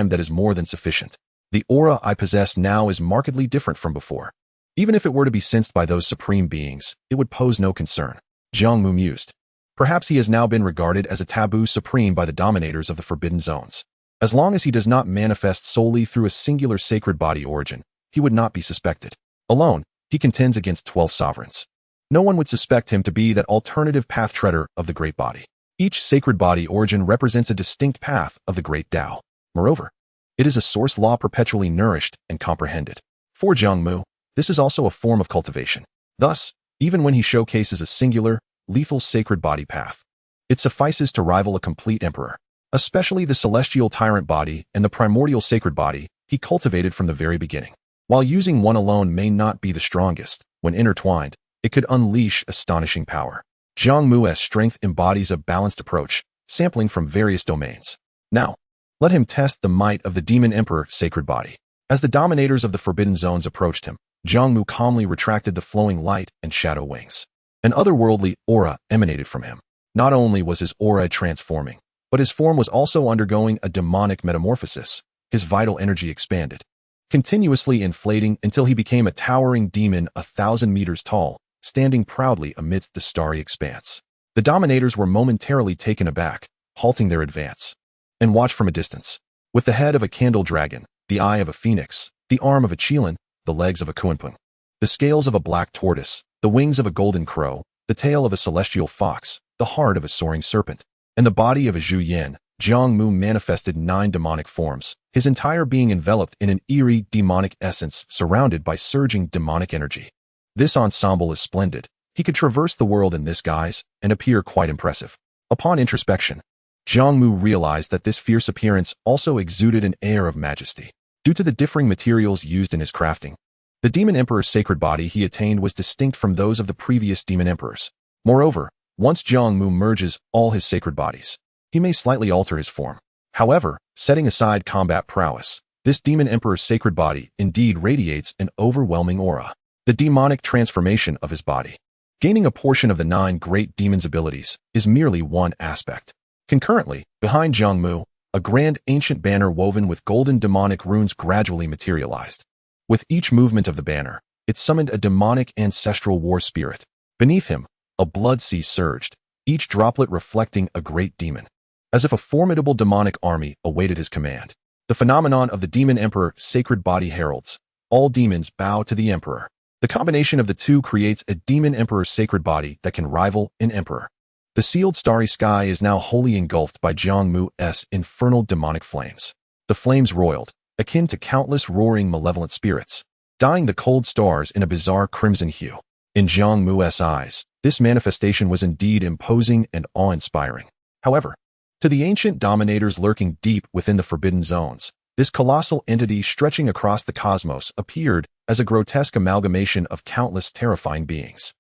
that is more than sufficient. The aura I possess now is markedly different from before. Even if it were to be sensed by those supreme beings, it would pose no concern. Jiang Mu mused. Perhaps he has now been regarded as a taboo supreme by the dominators of the Forbidden Zones. As long as he does not manifest solely through a singular sacred body origin, he would not be suspected. Alone, he contends against 12 sovereigns. No one would suspect him to be that alternative path treader of the great body. Each sacred body origin represents a distinct path of the great Tao. Moreover, it is a source law perpetually nourished and comprehended. For Jiang Mu, this is also a form of cultivation. Thus, even when he showcases a singular, lethal sacred body path, it suffices to rival a complete emperor. Especially the celestial tyrant body and the primordial sacred body he cultivated from the very beginning. While using one alone may not be the strongest, when intertwined, it could unleash astonishing power. Jiang Mu's strength embodies a balanced approach, sampling from various domains. Now, let him test the might of the Demon Emperor sacred body. As the dominators of the Forbidden Zones approached him, Jiang Mu calmly retracted the flowing light and shadow wings. An otherworldly aura emanated from him. Not only was his aura transforming, but his form was also undergoing a demonic metamorphosis. His vital energy expanded, continuously inflating until he became a towering demon 1,000 meters tall, standing proudly amidst the starry expanse. The dominators were momentarily taken aback, halting their advance, and watched from a distance. With the head of a candle dragon, the eye of a phoenix, the arm of a qilan, the legs of a kunpeng, the scales of a black tortoise, the wings of a golden crow, the tail of a celestial fox, the heart of a soaring serpent, and the body of a zhu yin, Jiang Mu manifested 9 demonic forms, his entire being enveloped in an eerie demonic essence surrounded by surging demonic energy. This ensemble is splendid. He could traverse the world in this guise and appear quite impressive. Upon introspection, Jiang Mu realized that this fierce appearance also exuded an air of majesty. Due to the differing materials used in his crafting, the Demon Emperor's sacred body he attained was distinct from those of the previous Demon Emperors. Moreover, once Jiang Mu merges all his sacred bodies, he may slightly alter his form. However, setting aside combat prowess, this Demon Emperor's sacred body indeed radiates an overwhelming aura. The demonic transformation of his body, gaining a portion of the 9 great demons' abilities, is merely one aspect. Concurrently, behind Jiang Mu, a grand ancient banner woven with golden demonic runes gradually materialized. With each movement of the banner, it summoned a demonic ancestral war spirit. Beneath him, a blood sea surged, each droplet reflecting a great demon, as if a formidable demonic army awaited his command. The phenomenon of the Demon Emperor sacred body heralds. All demons bow to the Emperor. The combination of the two creates a Demon Emperor sacred body that can rival an Emperor. The sealed starry sky is now wholly engulfed by Jiang Mu's infernal demonic flames. The flames roiled, akin to countless roaring malevolent spirits, dyeing the cold stars in a bizarre crimson hue. In Jiang Mu's eyes, this manifestation was indeed imposing and awe-inspiring. However, to the ancient dominators lurking deep within the forbidden zones, this colossal entity stretching across the cosmos appeared as a grotesque amalgamation of countless terrifying beings.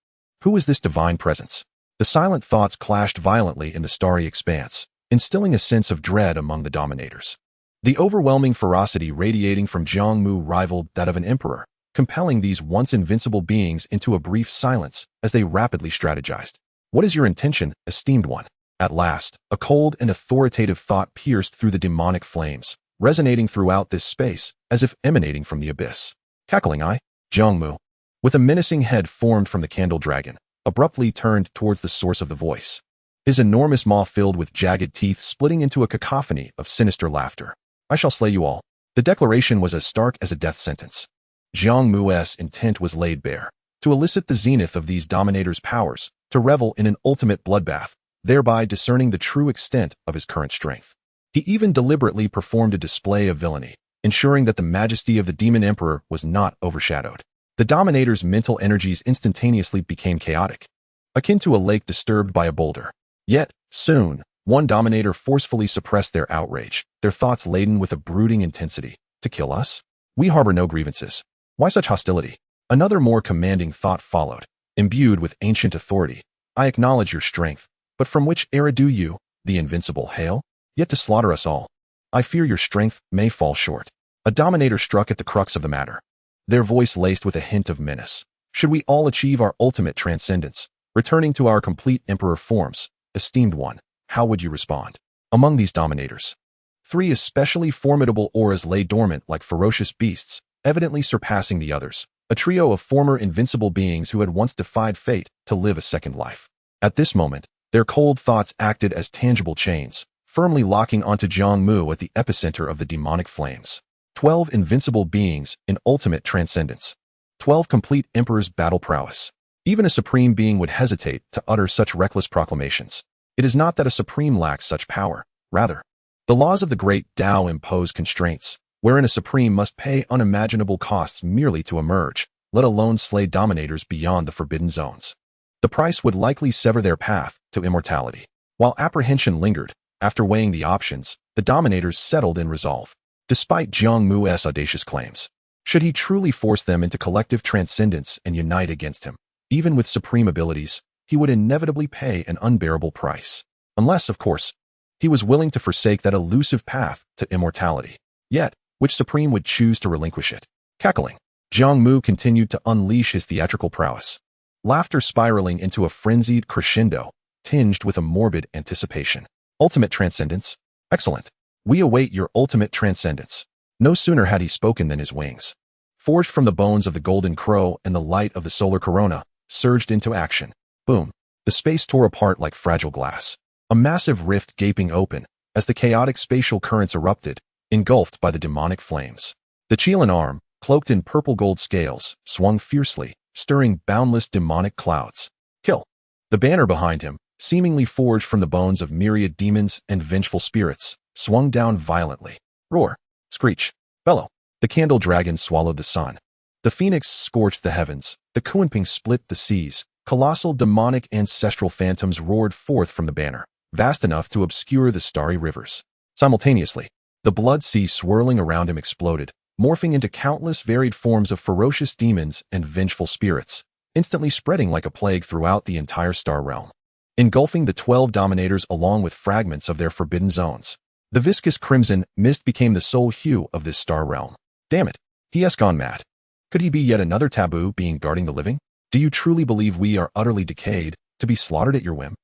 Who is this divine presence? The silent thoughts clashed violently in the starry expanse, instilling a sense of dread among the dominators. The overwhelming ferocity radiating from Jiang Mu rivaled that of an emperor, compelling these once invincible beings into a brief silence as they rapidly strategized. What is your intention, esteemed one? At last, a cold and authoritative thought pierced through the demonic flames, resonating throughout this space as if emanating from the abyss. Cackling eye, Jiang Mu, with a menacing head formed from the candle dragon, abruptly turned towards the source of the voice. His enormous maw filled with jagged teeth splitting into a cacophony of sinister laughter. I shall slay you all. The declaration was as stark as a death sentence. Jiang Mu's intent was laid bare, to elicit the zenith of these dominators' powers, to revel in an ultimate bloodbath, thereby discerning the true extent of his current strength. He even deliberately performed a display of villainy, ensuring that the majesty of the Demon Emperor was not overshadowed. The dominators' mental energies instantaneously became chaotic, akin to a lake disturbed by a boulder. Yet, soon, one dominator forcefully suppressed their outrage, their thoughts laden with a brooding intensity. To kill us? We harbor no grievances. Why such hostility? Another more commanding thought followed, imbued with ancient authority. I acknowledge your strength, but from which era do you, the invincible, hail? Yet to slaughter us all. I fear your strength may fall short. A dominator struck at the crux of the matter, their voice laced with a hint of menace. Should we all achieve our ultimate transcendence, returning to our complete emperor forms, esteemed one, how would you respond? Among these dominators, 3 especially formidable auras lay dormant like ferocious beasts, evidently surpassing the others, a trio of former invincible beings who had once defied fate to live a second life. At this moment, their cold thoughts acted as tangible chains, firmly locking onto Jiang Mu at the epicenter of the demonic flames. 12 invincible beings in ultimate transcendence. 12 complete emperors' battle prowess. Even a supreme being would hesitate to utter such reckless proclamations. It is not that a supreme lacks such power. Rather, the laws of the great Tao impose constraints, wherein a supreme must pay unimaginable costs merely to emerge, let alone slay dominators beyond the forbidden zones. The price would likely sever their path to immortality. While apprehension lingered, after weighing the options, the dominators settled in resolve. Despite Jiang Mu's audacious claims, should he truly force them into collective transcendence and unite against him, even with supreme abilities, he would inevitably pay an unbearable price. Unless, of course, he was willing to forsake that elusive path to immortality. Yet, which supreme would choose to relinquish it? Cackling, Jiang Mu continued to unleash his theatrical prowess, laughter spiraling into a frenzied crescendo, tinged with a morbid anticipation. Ultimate transcendence? Excellent. We await your ultimate transcendence. No sooner had he spoken than his wings, forged from the bones of the golden crow and the light of the solar corona, surged into action. Boom. The space tore apart like fragile glass, a massive rift gaping open as the chaotic spatial currents erupted, engulfed by the demonic flames. The xianxian arm, cloaked in purple-gold scales, swung fiercely, stirring boundless demonic clouds. Kill. The banner behind him, seemingly forged from the bones of myriad demons and vengeful spirits, swung down violently. Roar. Screech. Bellow. The candle dragon swallowed the sun. The phoenix scorched the heavens. The Kunping split the seas. Colossal demonic ancestral phantoms roared forth from the banner, vast enough to obscure the starry rivers. Simultaneously, the blood sea swirling around him exploded, morphing into countless varied forms of ferocious demons and vengeful spirits, instantly spreading like a plague throughout the entire star realm, engulfing the 12 dominators along with fragments of their forbidden zones. The viscous crimson mist became the sole hue of this star realm. Damn it, he has gone mad. Could he be yet another taboo being guarding the living? Do you truly believe we are utterly decayed, to be slaughtered at your whim?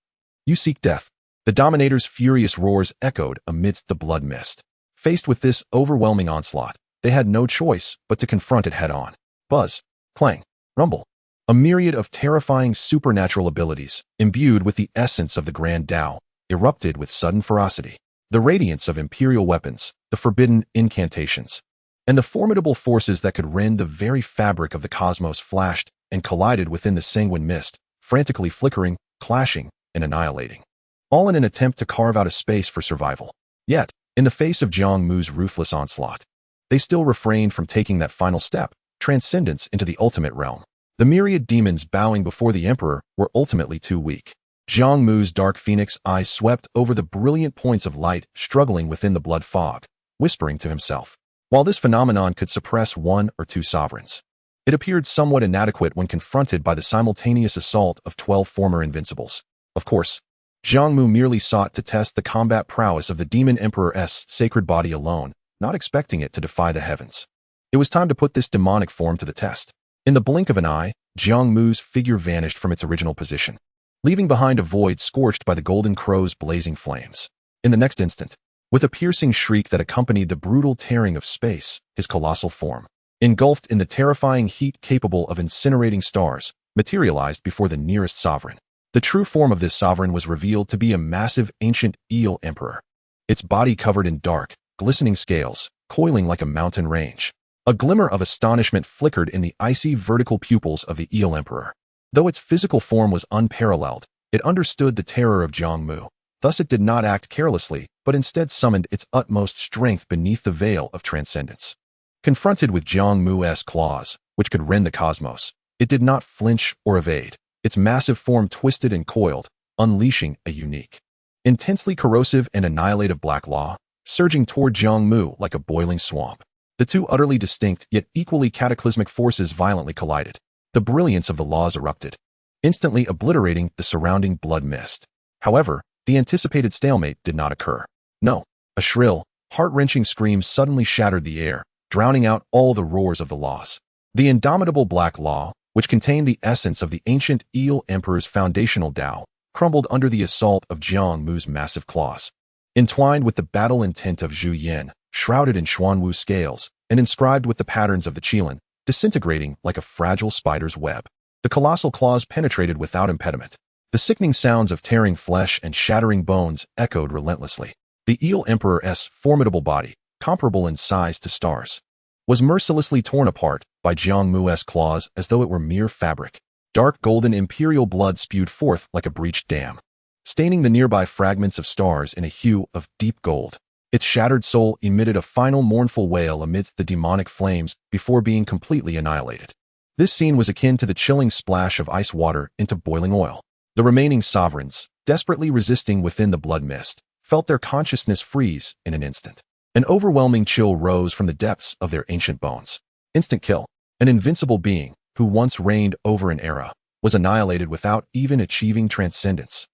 You seek death. The Dominator's furious roars echoed amidst the blood mist. Faced with this overwhelming onslaught, they had no choice but to confront it head-on. Buzz, clang, rumble. A myriad of terrifying supernatural abilities, imbued with the essence of the Grand Tao, erupted with sudden ferocity. The radiance of imperial weapons, the forbidden incantations, and the formidable forces that could rend the very fabric of the cosmos flashed and collided within the sanguine mist, frantically flickering, clashing, and annihilating, all in an attempt to carve out a space for survival. Yet, in the face of Jiang Mu's ruthless onslaught, they still refrained from taking that final step, transcendence into the ultimate realm. The myriad demons bowing before the emperor were ultimately too weak. Jiang Mu's dark phoenix eyes swept over the brilliant points of light struggling within the blood fog, whispering to himself. While this phenomenon could suppress one or two sovereigns, it appeared somewhat inadequate when confronted by the simultaneous assault of 12 former invincibles. Of course, Jiang Mu merely sought to test the combat prowess of the demon emperor's sacred body alone, not expecting it to defy the heavens. It was time to put this demonic form to the test. In the blink of an eye, Jiang Mu's figure vanished from its original position, leaving behind a void scorched by the golden crow's blazing flames. In the next instant, with a piercing shriek that accompanied the brutal tearing of space, his colossal form, engulfed in the terrifying heat capable of incinerating stars, materialized before the nearest sovereign. The true form of this sovereign was revealed to be a massive ancient eel emperor, its body covered in dark, glistening scales, coiling like a mountain range. A glimmer of astonishment flickered in the icy vertical pupils of the eel emperor. Though its physical form was unparalleled, it understood the terror of Jiang Mu. Thus it did not act carelessly, but instead summoned its utmost strength beneath the veil of transcendence. Confronted with Jiang Mu's claws, which could rend the cosmos, it did not flinch or evade. Its massive form twisted and coiled, unleashing a unique, intensely corrosive and annihilative black law, surging toward Jiang Mu like a boiling swamp. The two utterly distinct yet equally cataclysmic forces violently collided. The brilliance of the laws erupted, instantly obliterating the surrounding blood mist. However, the anticipated stalemate did not occur. No, a shrill, heart-wrenching scream suddenly shattered the air, drowning out all the roars of the laws. The indomitable black law, which contained the essence of the ancient eel emperor's foundational Tao, crumbled under the assault of Jiang Mu's massive claws. Entwined with the battle intent of Zhu Yin, shrouded in Xuanwu scales, and inscribed with the patterns of the Qilin, disintegrating like a fragile spider's web. The colossal claws penetrated without impediment. The sickening sounds of tearing flesh and shattering bones echoed relentlessly. The eel emperor's formidable body, comparable in size to stars, was mercilessly torn apart by Jiang Mu's claws as though it were mere fabric. Dark golden imperial blood spewed forth like a breached dam, staining the nearby fragments of stars in a hue of deep gold. Its shattered soul emitted a final mournful wail amidst the demonic flames before being completely annihilated. This scene was akin to the chilling splash of ice water into boiling oil. The remaining sovereigns, desperately resisting within the blood mist, felt their consciousness freeze in an instant. An overwhelming chill rose from the depths of their ancient bones. Instant kill. An invincible being, who once reigned over an era, was annihilated without even achieving transcendence.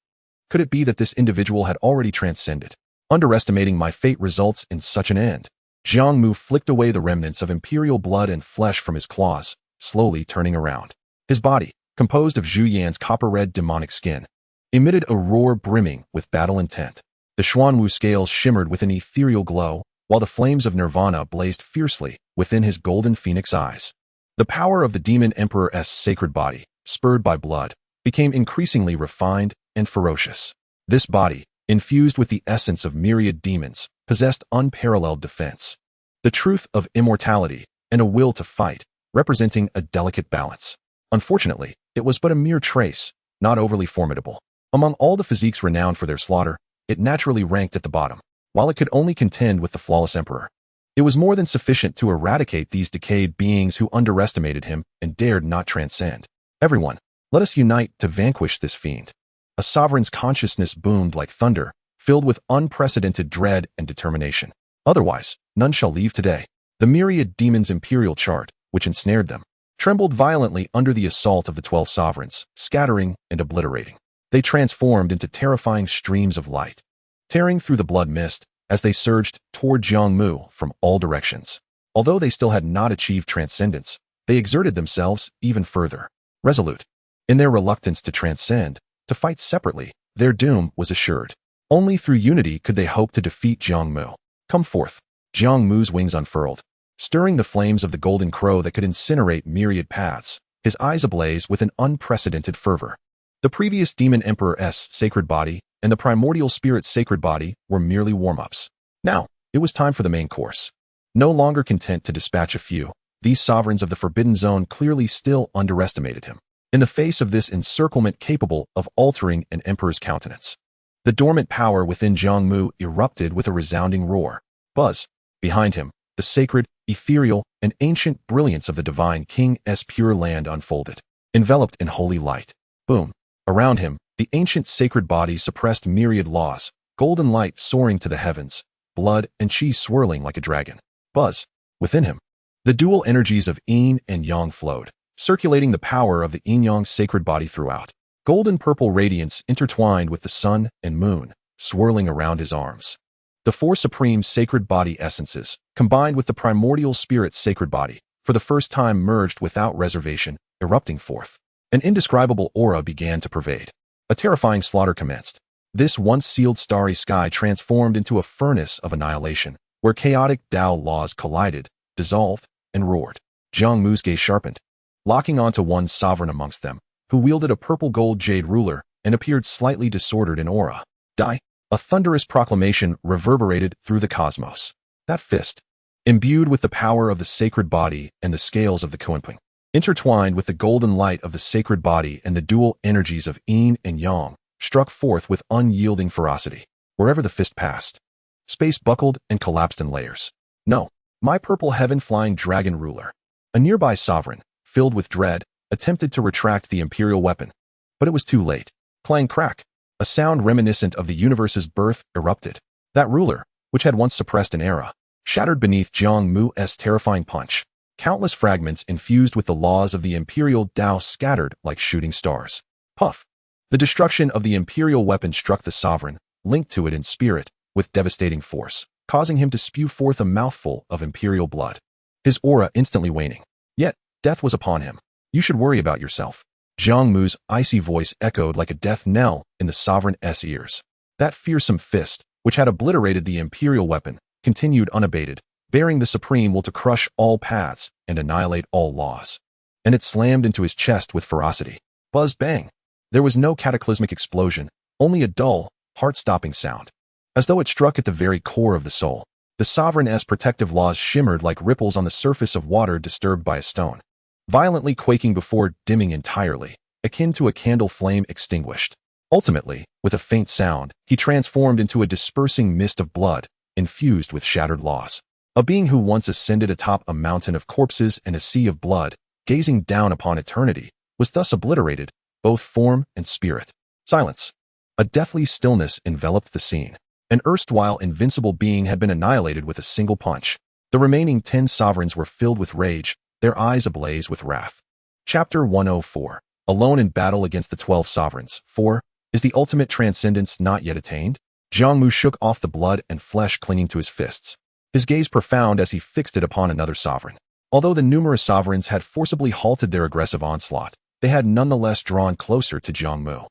Could it be that this individual had already transcended? Underestimating my fate results in such an end. Jiang Mu flicked away the remnants of imperial blood and flesh from his claws, slowly turning around. His body, composed of Zhu Yan's copper-red demonic skin, emitted a roar brimming with battle intent. The Xuanwu scales shimmered with an ethereal glow, while the flames of nirvana blazed fiercely within his golden phoenix eyes. The power of the demon emperor's sacred body, spurred by blood, became increasingly refined and ferocious. This body, infused with the essence of myriad demons, possessed unparalleled defense, the truth of immortality, and a will to fight, representing a delicate balance. Unfortunately, it was but a mere trace, not overly formidable. Among all the physiques renowned for their slaughter, it naturally ranked at the bottom. While it could only contend with the flawless emperor, it was more than sufficient to eradicate these decayed beings who underestimated him and dared not transcend. Everyone, let us unite to vanquish this fiend. A sovereign's consciousness boomed like thunder, filled with unprecedented dread and determination. Otherwise, none shall leave today. The myriad demons' imperial chart, which ensnared them, trembled violently under the assault of the 12 sovereigns, scattering and obliterating. They transformed into terrifying streams of light, tearing through the blood mist as they surged toward Jiang Mu from all directions. Although they still had not achieved transcendence, they exerted themselves even further. Resolute in their reluctance to transcend, to fight separately, their doom was assured. Only through unity could they hope to defeat Jiang Mu. Come forth. Jiang Mu's wings unfurled, stirring the flames of the golden crow that could incinerate myriad paths, his eyes ablaze with an unprecedented fervor. The previous demon emperor's sacred body and the primordial spirit's sacred body were merely warm-ups. Now, it was time for the main course. No longer content to dispatch a few, these sovereigns of the Forbidden Zone clearly still underestimated him. In the face of this encirclement capable of altering an emperor's countenance, the dormant power within Jiang Mu erupted with a resounding roar. Buzz. Behind him, the sacred, ethereal, and ancient brilliance of the divine king's pure land unfolded, enveloped in holy light. Boom. Around him, the ancient sacred body suppressed myriad laws, golden light soaring to the heavens, blood and chi swirling like a dragon. Buzz. Within him, the dual energies of yin and yang flowed, circulating the power of the yin-yang sacred body throughout. Golden-purple radiance intertwined with the sun and moon, swirling around his arms. The four supreme sacred body essences, combined with the primordial spirit's sacred body, for the first time merged without reservation, erupting forth. An indescribable aura began to pervade. A terrifying slaughter commenced. This once sealed starry sky transformed into a furnace of annihilation, where chaotic Tao laws collided, dissolved, and roared. Jiang Mu's gaze sharpened, locking onto one sovereign amongst them, who wielded a purple-gold jade ruler and appeared slightly disordered in aura. Die! A thunderous proclamation reverberated through the cosmos. That fist, imbued with the power of the sacred body and the scales of the Kunping, intertwined with the golden light of the sacred body and the dual energies of yin and yang, struck forth with unyielding ferocity. Wherever the fist passed, space buckled and collapsed in layers. No, my purple heaven-flying dragon ruler. A nearby sovereign, filled with dread, attempted to retract the imperial weapon, but it was too late. Clang crack. A sound reminiscent of the universe's birth erupted. That ruler, which had once suppressed an era, shattered beneath Jiang Mu's terrifying punch. Countless fragments infused with the laws of the imperial Tao scattered like shooting stars. Puff! The destruction of the imperial weapon struck the sovereign, linked to it in spirit, with devastating force, causing him to spew forth a mouthful of imperial blood. His aura instantly waning. Yet, death was upon him. You should worry about yourself. Jiang Mu's icy voice echoed like a death knell in the sovereign's ears. That fearsome fist, which had obliterated the imperial weapon, continued unabated, bearing the supreme will to crush all paths and annihilate all laws. And it slammed into his chest with ferocity. Buzz bang! There was no cataclysmic explosion, only a dull, heart-stopping sound. As though it struck at the very core of the soul, the sovereign's protective laws shimmered like ripples on the surface of water disturbed by a stone, violently quaking before dimming entirely, akin to a candle flame extinguished. Ultimately, with a faint sound, he transformed into a dispersing mist of blood, infused with shattered laws. A being who once ascended atop a mountain of corpses and a sea of blood, gazing down upon eternity, was thus obliterated, both form and spirit. Silence. A deathly stillness enveloped the scene. An erstwhile invincible being had been annihilated with a single punch. The remaining 10 sovereigns were filled with rage, their eyes ablaze with wrath. Chapter 104. Alone in battle against the 12 sovereigns. 4. Is the ultimate transcendence not yet attained? Jiang Mu shook off the blood and flesh clinging to his fists. his gaze profound as he fixed it upon another sovereign. Although the numerous sovereigns had forcibly halted their aggressive onslaught, they had nonetheless drawn closer to Jiang Mu.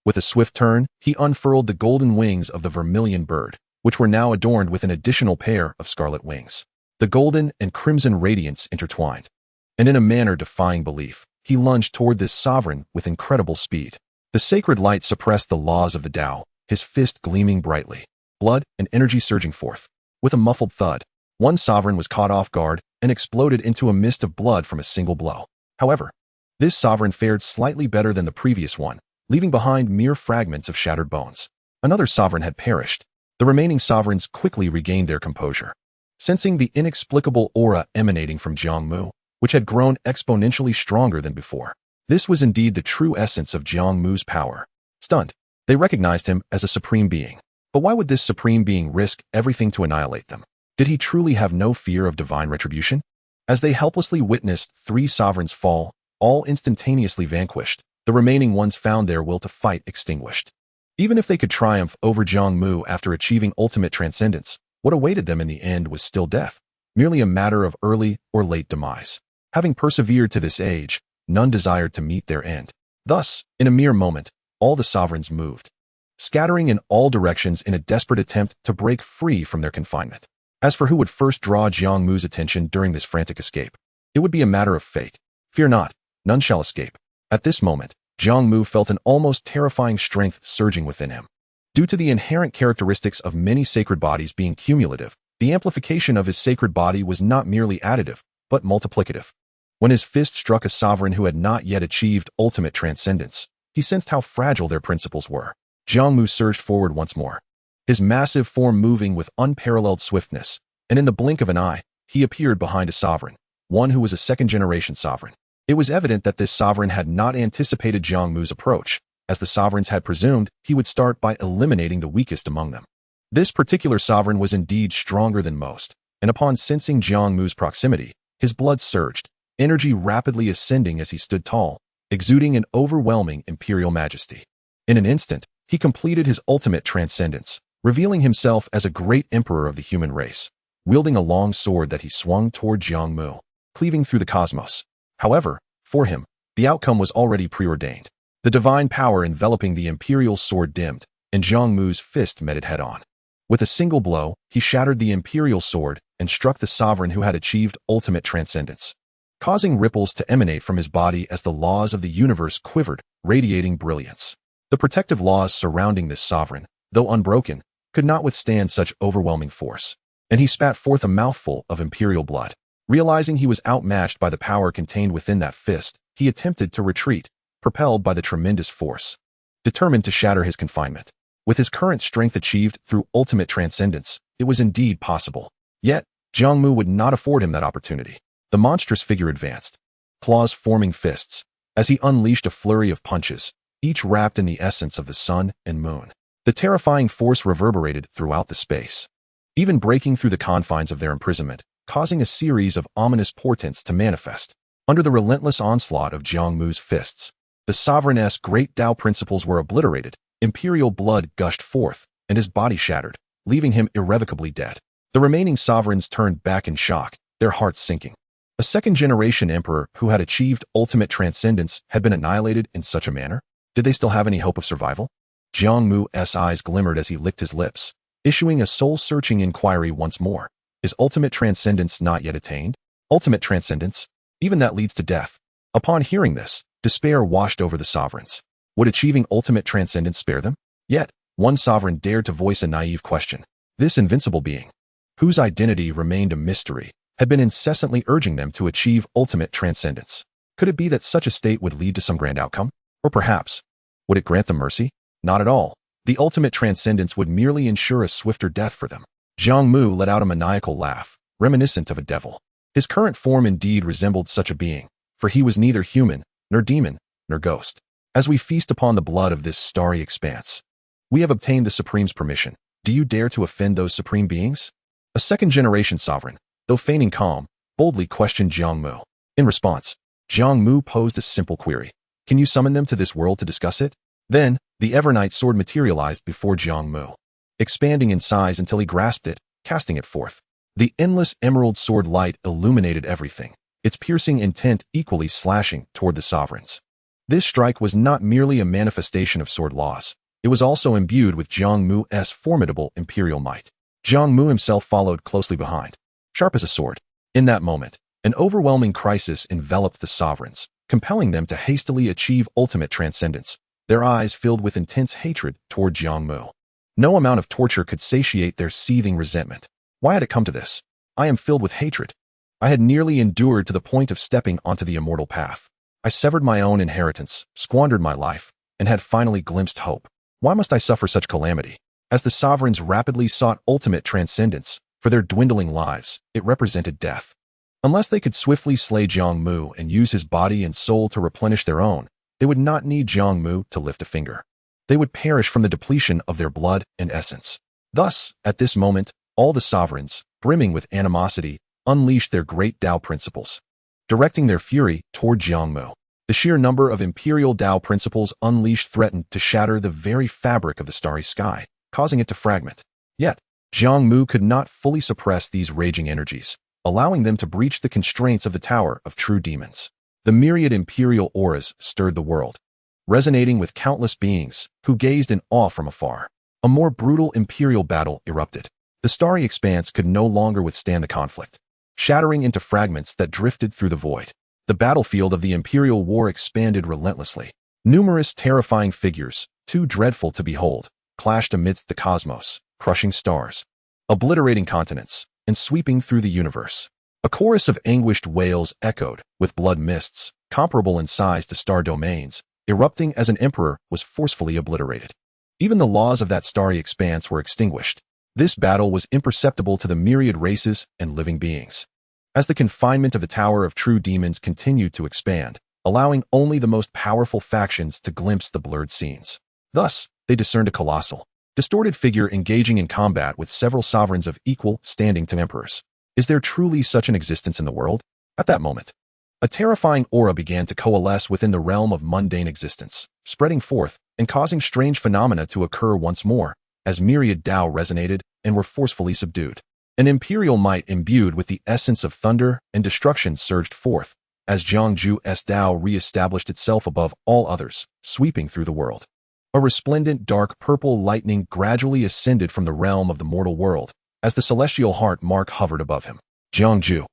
With a swift turn, he unfurled the golden wings of the vermilion bird, which were now adorned with an additional pair of scarlet wings. The golden and crimson radiance intertwined, and in a manner defying belief, he lunged toward this sovereign with incredible speed. The sacred light suppressed the laws of the Tao, his fist gleaming brightly, blood and energy surging forth. With a muffled thud, one sovereign was caught off guard and exploded into a mist of blood from a single blow. However, this sovereign fared slightly better than the previous one, leaving behind mere fragments of shattered bones. Another sovereign had perished. The remaining sovereigns quickly regained their composure. Sensing the inexplicable aura emanating from Jiang Mu, which had grown exponentially stronger than before. This was indeed the true essence of Jiang Mu's power. Stunned, they recognized him as a supreme being. But why would this supreme being risk everything to annihilate them? Did he truly have no fear of divine retribution? As they helplessly witnessed 3 sovereigns fall, all instantaneously vanquished, the remaining ones found their will to fight extinguished. Even if they could triumph over Jiang Mu after achieving ultimate transcendence, what awaited them in the end was still death, merely a matter of early or late demise. Having persevered to this age, none desired to meet their end. Thus, in a mere moment, all the sovereigns moved, scattering in all directions in a desperate attempt to break free from their confinement. As for who would first draw Jiang Mu's attention during this frantic escape, it would be a matter of fate. Fear not, none shall escape. At this moment, Jiang Mu felt an almost terrifying strength surging within him. Due to the inherent characteristics of many sacred bodies being cumulative, the amplification of his sacred body was not merely additive, but multiplicative. When his fist struck a sovereign who had not yet achieved ultimate transcendence, he sensed how fragile their principles were. Jiang Mu surged forward once more, his massive form moving with unparalleled swiftness, and in the blink of an eye, he appeared behind a sovereign, one who was a second-generation sovereign. It was evident that this sovereign had not anticipated Jiang Mu's approach. As the sovereigns had presumed, he would start by eliminating the weakest among them. This particular sovereign was indeed stronger than most, and upon sensing Jiang Mu's proximity, his blood surged, energy rapidly ascending as he stood tall, exuding an overwhelming imperial majesty. In an instant, he completed his ultimate transcendence, revealing himself as a great emperor of the human race, wielding a long sword that he swung toward Jiang Mu, cleaving through the cosmos. However, for him, the outcome was already preordained. The divine power enveloping the imperial sword dimmed, and Jiang Mu's fist met it head-on. With a single blow, he shattered the imperial sword and struck the sovereign who had achieved ultimate transcendence, causing ripples to emanate from his body as the laws of the universe quivered, radiating brilliance. The protective laws surrounding this sovereign, though unbroken, could not withstand such overwhelming force, and he spat forth a mouthful of imperial blood. Realizing he was outmatched by the power contained within that fist, he attempted to retreat, propelled by the tremendous force, determined to shatter his confinement. With his current strength achieved through ultimate transcendence, it was indeed possible. Yet, Jiang Mu would not afford him that opportunity. The monstrous figure advanced, claws forming fists, as he unleashed a flurry of punches, each wrapped in the essence of the sun and moon. The terrifying force reverberated throughout the space, even breaking through the confines of their imprisonment, causing a series of ominous portents to manifest. Under the relentless onslaught of Jiang Mu's fists, the sovereign-esque great Tao principles were obliterated, imperial blood gushed forth, and his body shattered, leaving him irrevocably dead. The remaining sovereigns turned back in shock, their hearts sinking. A second-generation emperor who had achieved ultimate transcendence had been annihilated in such a manner? Did they still have any hope of survival? Jiang Mu's eyes glimmered as he licked his lips, issuing a soul-searching inquiry once more. Is ultimate transcendence not yet attained? Ultimate transcendence? Even that leads to death. Upon hearing this, despair washed over the sovereigns. Would achieving ultimate transcendence spare them? Yet, one sovereign dared to voice a naive question. This invincible being, whose identity remained a mystery, had been incessantly urging them to achieve ultimate transcendence. Could it be that such a state would lead to some grand outcome? Or perhaps, would it grant them mercy? Not at all. The ultimate transcendence would merely ensure a swifter death for them. Jiang Mu let out a maniacal laugh, reminiscent of a devil. His current form indeed resembled such a being, for he was neither human, nor demon, nor ghost. As we feast upon the blood of this starry expanse, we have obtained the Supreme's permission. Do you dare to offend those supreme beings? A second-generation sovereign, though feigning calm, boldly questioned Jiang Mu. In response, Jiang Mu posed a simple query. Can you summon them to this world to discuss it? Then, the Evernight sword materialized before Jiang Mu, expanding in size until he grasped it, casting it forth. The endless emerald sword light illuminated everything, its piercing intent equally slashing toward the sovereigns. This strike was not merely a manifestation of sword laws. It was also imbued with Jiang Mu's formidable imperial might. Jiang Mu himself followed closely behind, sharp as a sword. In that moment, an overwhelming crisis enveloped the sovereigns, compelling them to hastily achieve ultimate transcendence, their eyes filled with intense hatred toward Jiang Mu. No amount of torture could satiate their seething resentment. Why had it come to this? I am filled with hatred. I had nearly endured to the point of stepping onto the immortal path. I severed my own inheritance, squandered my life, and had finally glimpsed hope. Why must I suffer such calamity? As the sovereigns rapidly sought ultimate transcendence, for their dwindling lives, it represented death. Unless they could swiftly slay Jiang Mu and use his body and soul to replenish their own, they would not need Jiang Mu to lift a finger. They would perish from the depletion of their blood and essence. Thus, at this moment, all the sovereigns, brimming with animosity, unleashed their great Tao principles, directing their fury toward Jiang Mu. The sheer number of imperial Tao principles unleashed threatened to shatter the very fabric of the starry sky, causing it to fragment. Yet, Jiang Mu could not fully suppress these raging energies, allowing them to breach the constraints of the Tower of True Demons. The myriad imperial auras stirred the world, resonating with countless beings who gazed in awe from afar. A more brutal imperial battle erupted. The starry expanse could no longer withstand the conflict, shattering into fragments that drifted through the void. The battlefield of the imperial war expanded relentlessly. Numerous terrifying figures, too dreadful to behold, clashed amidst the cosmos, crushing stars, obliterating continents, and sweeping through the universe. A chorus of anguished wails echoed, with blood mists, comparable in size to star domains, erupting as an emperor was forcefully obliterated. Even the laws of that starry expanse were extinguished. This battle was imperceptible to the myriad races and living beings. As the confinement of the Tower of True Demons continued to expand, allowing only the most powerful factions to glimpse the blurred scenes. Thus, they discerned a colossal, distorted figure engaging in combat with several sovereigns of equal standing to emperors. Is there truly such an existence in the world? At that moment, a terrifying aura began to coalesce within the realm of mundane existence, spreading forth and causing strange phenomena to occur once more, as myriad Tao resonated and were forcefully subdued. An imperial might imbued with the essence of thunder and destruction surged forth, as Jiangju's Tao re-established itself above all others, sweeping through the world. A resplendent dark purple lightning gradually ascended from the realm of the mortal world, as the celestial heart mark hovered above him. Jiangju,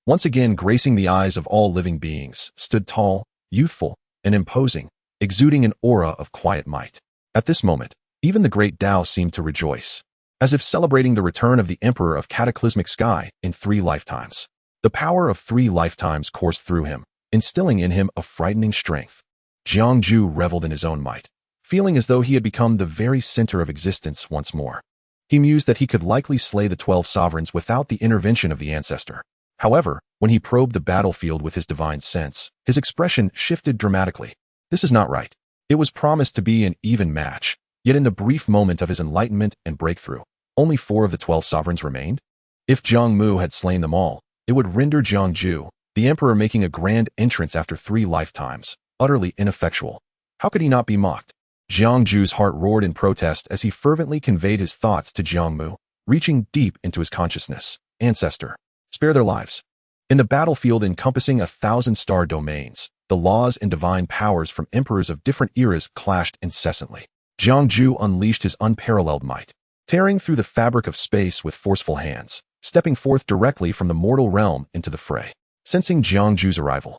once again gracing the eyes of all living beings, stood tall, youthful, and imposing, exuding an aura of quiet might. At this moment, even the great Tao seemed to rejoice, as if celebrating the return of the Emperor of Cataclysmic Sky in 3 lifetimes. The power of 3 lifetimes coursed through him, instilling in him a frightening strength. Jiangju reveled in his own might, feeling as though he had become the very center of existence once more. He mused that he could likely slay the 12 sovereigns without the intervention of the ancestor. However, when he probed the battlefield with his divine sense, his expression shifted dramatically. This is not right. It was promised to be an even match, yet in the brief moment of his enlightenment and breakthrough, only 4 of the 12 sovereigns remained. If Jiang Mu had slain them all, it would render Jiangju, the emperor making a grand entrance after 3 lifetimes, utterly ineffectual. How could he not be mocked? Jiangju's heart roared in protest as he fervently conveyed his thoughts to Jiang Mu, reaching deep into his consciousness. Ancestor, spare their lives. In the battlefield encompassing 1,000 star domains, the laws and divine powers from emperors of different eras clashed incessantly. Jiangju unleashed his unparalleled might, tearing through the fabric of space with forceful hands, stepping forth directly from the mortal realm into the fray. Sensing Jiangju's arrival,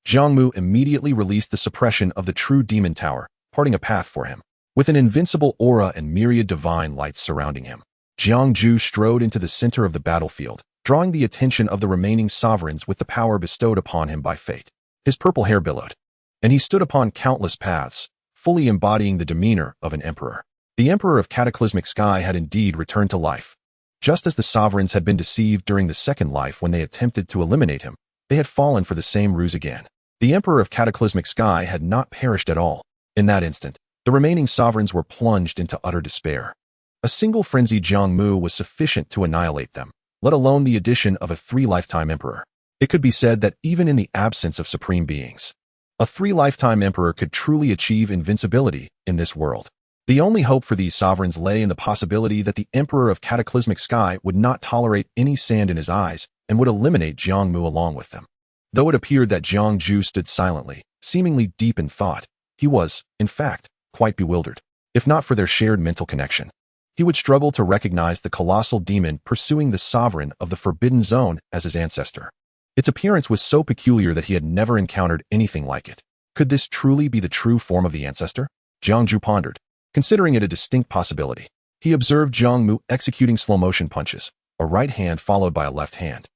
Jiang Mu immediately released the suppression of the true demon tower, parting a path for him. With an invincible aura and myriad divine lights surrounding him, Jiangju strode into the center of the battlefield, drawing the attention of the remaining sovereigns with the power bestowed upon him by fate. His purple hair billowed, and he stood upon countless paths, fully embodying the demeanor of an emperor. The Emperor of Cataclysmic Sky had indeed returned to life. Just as the sovereigns had been deceived during the second life when they attempted to eliminate him, they had fallen for the same ruse again. The Emperor of Cataclysmic Sky had not perished at all. In that instant, the remaining sovereigns were plunged into utter despair. A single frenzied Jiang Mu was sufficient to annihilate them, let alone the addition of a 3-lifetime emperor. It could be said that even in the absence of supreme beings, a 3-lifetime emperor could truly achieve invincibility in this world. The only hope for these sovereigns lay in the possibility that the Emperor of Cataclysmic Sky would not tolerate any sand in his eyes and would eliminate Jiang Mu along with them. Though it appeared that Jiang Mu stood silently, seemingly deep in thought, he was, in fact, quite bewildered. If not for their shared mental connection, he would struggle to recognize the colossal demon pursuing the sovereign of the Forbidden Zone as his ancestor. Its appearance was so peculiar that he had never encountered anything like it. Could this truly be the true form of the ancestor? Jiang Mu pondered, considering it a distinct possibility. He observed Jiang Mu executing slow-motion punches, a right hand followed by a left hand,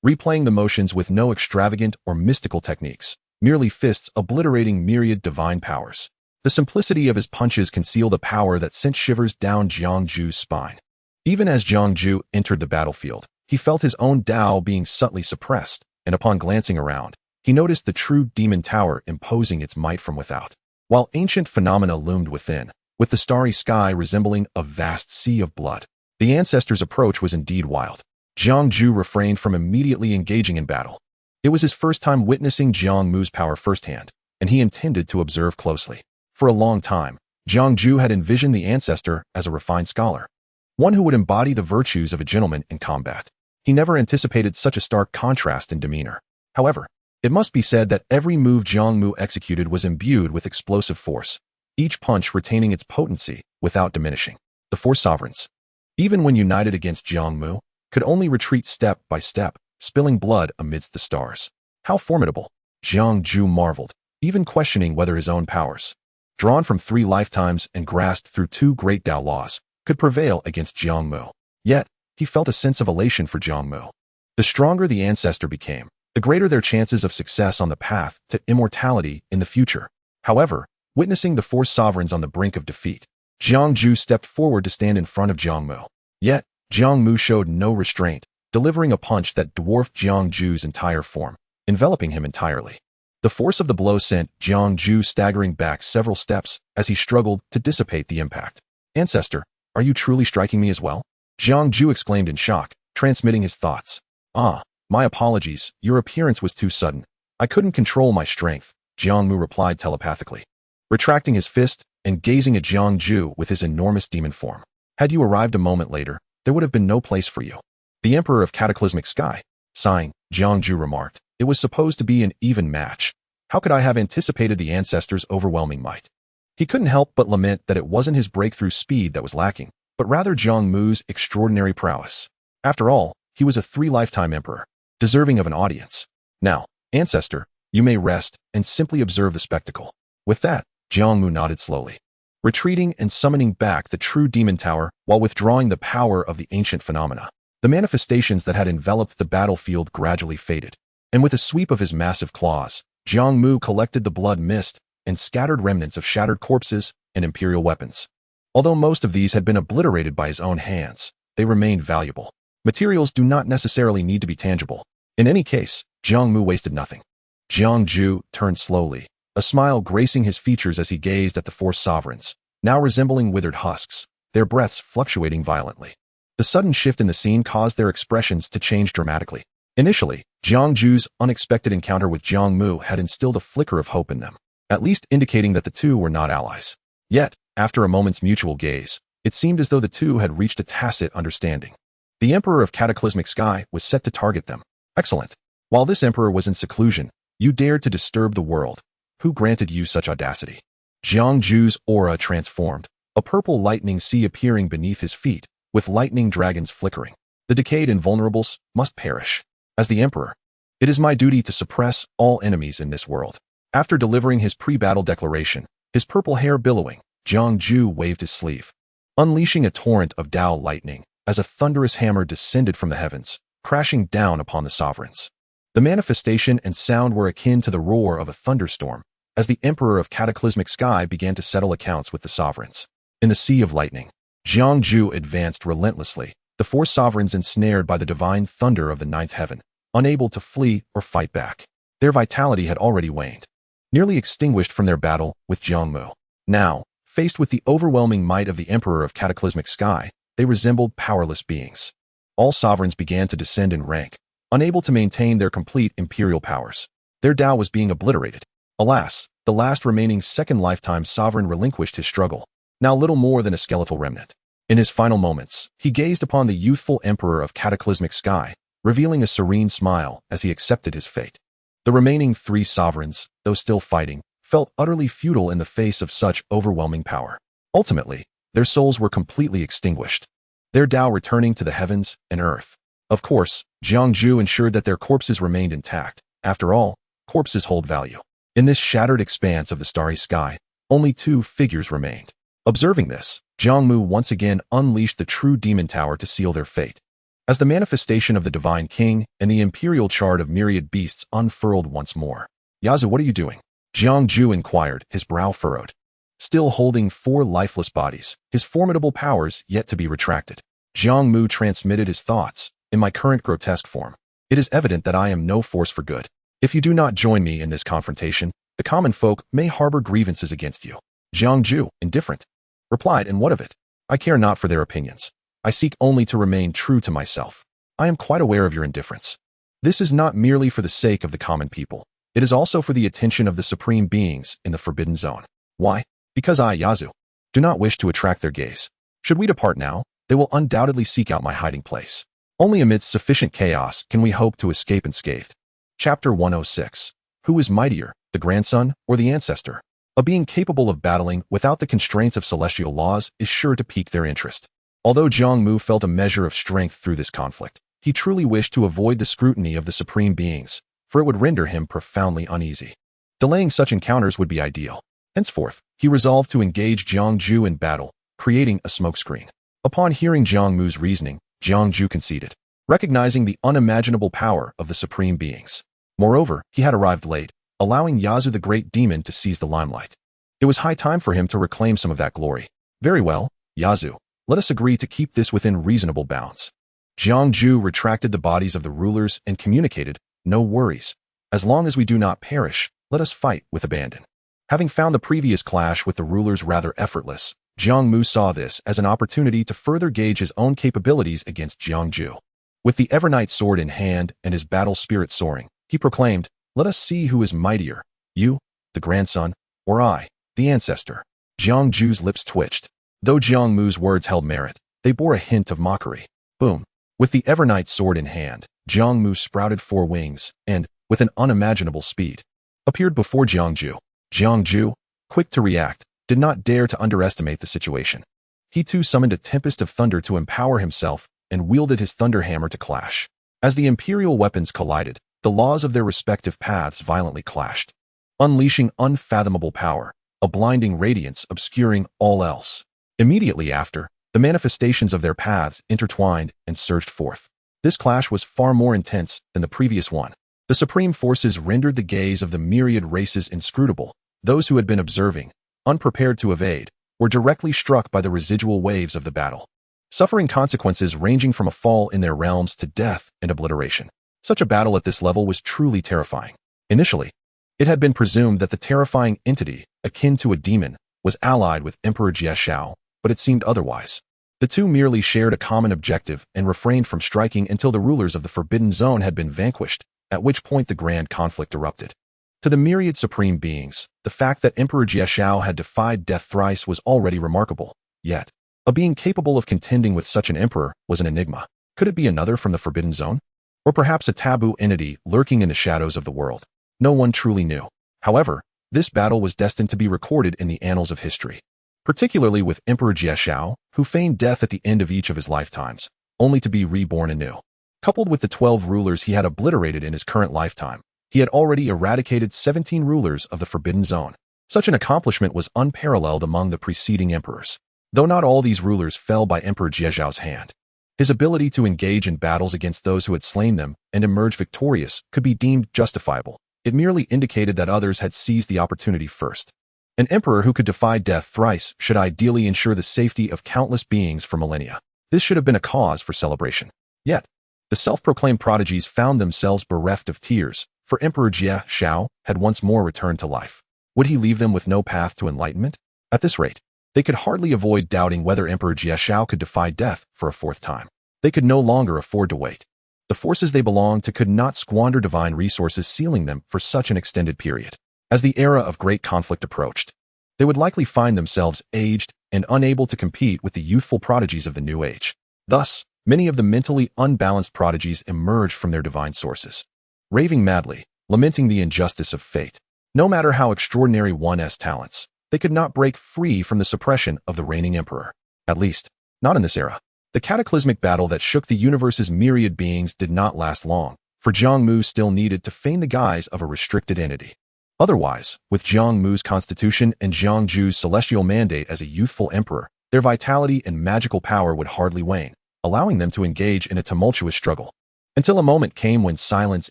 replaying the motions with no extravagant or mystical techniques, merely fists obliterating myriad divine powers. The simplicity of his punches concealed a power that sent shivers down Jiang Mu's spine. Even as Jiang Mu entered the battlefield, he felt his own Tao being subtly suppressed, and upon glancing around, he noticed the true demon tower imposing its might from without, while ancient phenomena loomed within, with the starry sky resembling a vast sea of blood. The ancestor's approach was indeed wild. Jiang Mu refrained from immediately engaging in battle. It was his first time witnessing Jiang Mu's power firsthand, and he intended to observe closely. For a long time, Jiang Mu had envisioned the ancestor as a refined scholar, one who would embody the virtues of a gentleman in combat. He never anticipated such a stark contrast in demeanor. However, it must be said that every move Jiang Mu executed was imbued with explosive force, each punch retaining its potency without diminishing. The four sovereigns, even when united against Jiang Mu, could only retreat step by step, spilling blood amidst the stars. How formidable! Jiang Mu marveled, even questioning whether his own powers, drawn from 3 lifetimes and grasped through 2 great Tao laws, could prevail against Jiang Mu. Yet, he felt a sense of elation for Jiang Mu. The stronger the ancestor became, the greater their chances of success on the path to immortality in the future. However, witnessing the 4 sovereigns on the brink of defeat, Jiang Mu stepped forward to stand in front of Jiang Mu. Yet, Jiang Mu showed no restraint, delivering a punch that dwarfed Jiang Mu's entire form, enveloping him entirely. The force of the blow sent Jiang Mu staggering back several steps as he struggled to dissipate the impact. "Ancestor, are you truly striking me as well?" Jiang Mu exclaimed in shock, transmitting his thoughts. "Ah, my apologies, your appearance was too sudden. I couldn't control my strength," Jiang Mu replied telepathically, retracting his fist and gazing at Jiang Mu with his enormous demon form. "Had you arrived a moment later, there would have been no place for you." "The Emperor of Cataclysmic Sky," sighing, Jiang Mu remarked. "It was supposed to be an even match. How could I have anticipated the ancestor's overwhelming might?" He couldn't help but lament that it wasn't his breakthrough speed that was lacking, but rather Jiang Mu's extraordinary prowess. After all, he was a 3-lifetime emperor, deserving of an audience. "Now, ancestor, you may rest and simply observe the spectacle." With that, Jiang Mu nodded slowly, retreating and summoning back the true demon tower while withdrawing the power of the ancient phenomena. The manifestations that had enveloped the battlefield gradually faded, and with a sweep of his massive claws, Jiang Mu collected the blood mist and scattered remnants of shattered corpses and imperial weapons. Although most of these had been obliterated by his own hands, they remained valuable. Materials do not necessarily need to be tangible. In any case, Jiang Mu wasted nothing. Jiang Mu turned slowly, a smile gracing his features as he gazed at the 4 sovereigns, now resembling withered husks, their breaths fluctuating violently. The sudden shift in the scene caused their expressions to change dramatically. Initially, Jiang Mu's unexpected encounter with Jiang Mu had instilled a flicker of hope in them, at least indicating that the two were not allies. Yet, after a moment's mutual gaze, it seemed as though the two had reached a tacit understanding. The Emperor of Cataclysmic Sky was set to target them. Excellent. While this emperor was in seclusion, you dared to disturb the world. Who granted you such audacity? Jiang Mu's aura transformed, a purple lightning sea appearing beneath his feet, with lightning dragons flickering. The decayed invulnerables must perish. As the emperor, it is my duty to suppress all enemies in this world. After delivering his pre-battle declaration, his purple hair billowing, Jiang Mu waved his sleeve, unleashing a torrent of Tao lightning as a thunderous hammer descended from the heavens, crashing down upon the sovereigns. The manifestation and sound were akin to the roar of a thunderstorm as the Emperor of Cataclysmic Sky began to settle accounts with the sovereigns. In the sea of lightning, Jiang Mu advanced relentlessly, the 4 sovereigns ensnared by the divine thunder of the 9th heaven, unable to flee or fight back. Their vitality had already waned, nearly extinguished from their battle with Jiang Mu. Now, faced with the overwhelming might of the Emperor of Cataclysmic Sky, they resembled powerless beings. All sovereigns began to descend in rank, unable to maintain their complete imperial powers. Their Tao was being obliterated. Alas, the last remaining 2nd lifetime sovereign relinquished his struggle, now little more than a skeletal remnant. In his final moments, he gazed upon the youthful emperor of cataclysmic sky, revealing a serene smile as he accepted his fate. The remaining 3 sovereigns, though still fighting, felt utterly futile in the face of such overwhelming power. Ultimately, their souls were completely extinguished, their Tao returning to the heavens and earth. Of course, Jiang Mu ensured that their corpses remained intact. After all, corpses hold value. In this shattered expanse of the starry sky, only 2 figures remained. Observing this, Jiang Mu once again unleashed the true demon tower to seal their fate. As the manifestation of the divine king and the imperial chart of myriad beasts unfurled once more. "Yazu, what are you doing?" Jiang Mu inquired, his brow furrowed. Still holding 4 lifeless bodies, his formidable powers yet to be retracted. Jiang Mu transmitted his thoughts. "In my current grotesque form, it is evident that I am no force for good. If you do not join me in this confrontation, the common folk may harbor grievances against you." Jiang Mu, indifferent, replied, "And what of it? I care not for their opinions. I seek only to remain true to myself. I am quite aware of your indifference. This is not merely for the sake of the common people. It is also for the attention of the supreme beings in the Forbidden Zone. Why? Because I, Yazu, do not wish to attract their gaze. Should we depart now, they will undoubtedly seek out my hiding place. Only amidst sufficient chaos can we hope to escape unscathed." Chapter 106. Who is mightier, the grandson or the ancestor? A being capable of battling without the constraints of celestial laws is sure to pique their interest. Although Jiang Mu felt a measure of strength through this conflict, he truly wished to avoid the scrutiny of the supreme beings, for it would render him profoundly uneasy. Delaying such encounters would be ideal. Henceforth, he resolved to engage Jiang Mu in battle, creating a smokescreen. Upon hearing Jiang Mu's reasoning, Jiang Mu conceded, recognizing the unimaginable power of the supreme beings. Moreover, he had arrived late, allowing Yazu the great demon to seize the limelight. It was high time for him to reclaim some of that glory. "Very well, Yazu, let us agree to keep this within reasonable bounds." Jiang Mu retracted the bodies of the rulers and communicated, "No worries. As long as we do not perish, let us fight with abandon." Having found the previous clash with the rulers rather effortless, Jiang Mu saw this as an opportunity to further gauge his own capabilities against Jiang Mu. With the Evernight sword in hand and his battle spirit soaring, he proclaimed, "Let us see who is mightier, you, the grandson, or I, the ancestor." Jiang Mu's lips twitched. Though Jiang Mu's words held merit, they bore a hint of mockery. Boom. With the Evernight sword in hand, Jiang Mu sprouted 4 wings and, with an unimaginable speed, appeared before Jiang Mu. Jiang Mu, quick to react, did not dare to underestimate the situation. He too summoned a tempest of thunder to empower himself and wielded his thunder hammer to clash. As the imperial weapons collided, the laws of their respective paths violently clashed, unleashing unfathomable power, a blinding radiance obscuring all else. Immediately after, the manifestations of their paths intertwined and surged forth. This clash was far more intense than the previous one. The supreme forces rendered the gaze of the myriad races inscrutable. Those who had been observing, unprepared to evade, were directly struck by the residual waves of the battle, suffering consequences ranging from a fall in their realms to death and obliteration. Such a battle at this level was truly terrifying. Initially, it had been presumed that the terrifying entity, akin to a demon, was allied with Emperor Jie, but it seemed otherwise. The two merely shared a common objective and refrained from striking until the rulers of the Forbidden Zone had been vanquished, at which point the grand conflict erupted. To the myriad supreme beings, the fact that Emperor Jie had defied death thrice was already remarkable. Yet, a being capable of contending with such an emperor was an enigma. Could it be another from the Forbidden Zone? Or perhaps a taboo entity lurking in the shadows of the world? No one truly knew. However, this battle was destined to be recorded in the annals of history, particularly with Emperor Jie, who feigned death at the end of each of his lifetimes, only to be reborn anew. Coupled with the 12 rulers he had obliterated in his current lifetime, he had already eradicated 17 rulers of the Forbidden Zone. Such an accomplishment was unparalleled among the preceding emperors. Though not all these rulers fell by Emperor Jie's hand, his ability to engage in battles against those who had slain them and emerge victorious could be deemed justifiable. It merely indicated that others had seized the opportunity first. An emperor who could defy death thrice should ideally ensure the safety of countless beings for millennia. This should have been a cause for celebration. Yet, the self-proclaimed prodigies found themselves bereft of tears, for Emperor Jie had once more returned to life. Would he leave them with no path to enlightenment? At this rate, they could hardly avoid doubting whether Emperor Jie could defy death for a 4th time. They could no longer afford to wait. The forces they belonged to could not squander divine resources sealing them for such an extended period. As the era of great conflict approached, they would likely find themselves aged and unable to compete with the youthful prodigies of the New Age. Thus, many of the mentally unbalanced prodigies emerged from their divine sources, raving madly, lamenting the injustice of fate. No matter how extraordinary one's talents, they could not break free from the suppression of the reigning emperor. At least, not in this era. The cataclysmic battle that shook the universe's myriad beings did not last long, for Jiang Mu still needed to feign the guise of a restricted entity. Otherwise, with Jiang Mu's constitution and Jiang Ju's celestial mandate as a youthful emperor, their vitality and magical power would hardly wane, allowing them to engage in a tumultuous struggle. Until a moment came when silence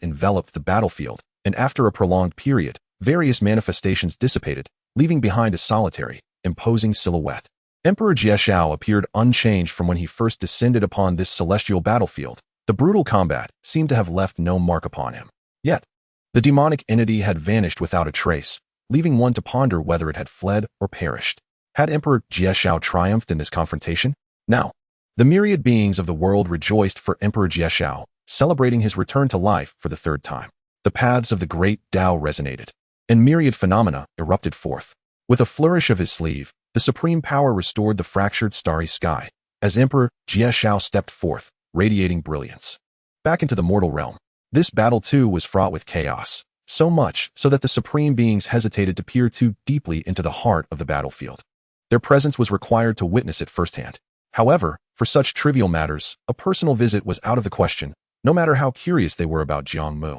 enveloped the battlefield, and after a prolonged period, various manifestations dissipated, leaving behind a solitary, imposing silhouette. Emperor Xiao appeared unchanged from when he first descended upon this celestial battlefield. The brutal combat seemed to have left no mark upon him. Yet, the demonic entity had vanished without a trace, leaving one to ponder whether it had fled or perished. Had Emperor Xiao triumphed in this confrontation? Now, the myriad beings of the world rejoiced for Emperor Xiao, celebrating his return to life for the third time. The paths of the great Tao resonated, and myriad phenomena erupted forth. With a flourish of his sleeve, the supreme power restored the fractured starry sky, as Emperor Xiao stepped forth, radiating brilliance. Back into the mortal realm. This battle too was fraught with chaos, so much so that the supreme beings hesitated to peer too deeply into the heart of the battlefield. Their presence was required to witness it firsthand. However, for such trivial matters, a personal visit was out of the question, no matter how curious they were about Jiang Mu.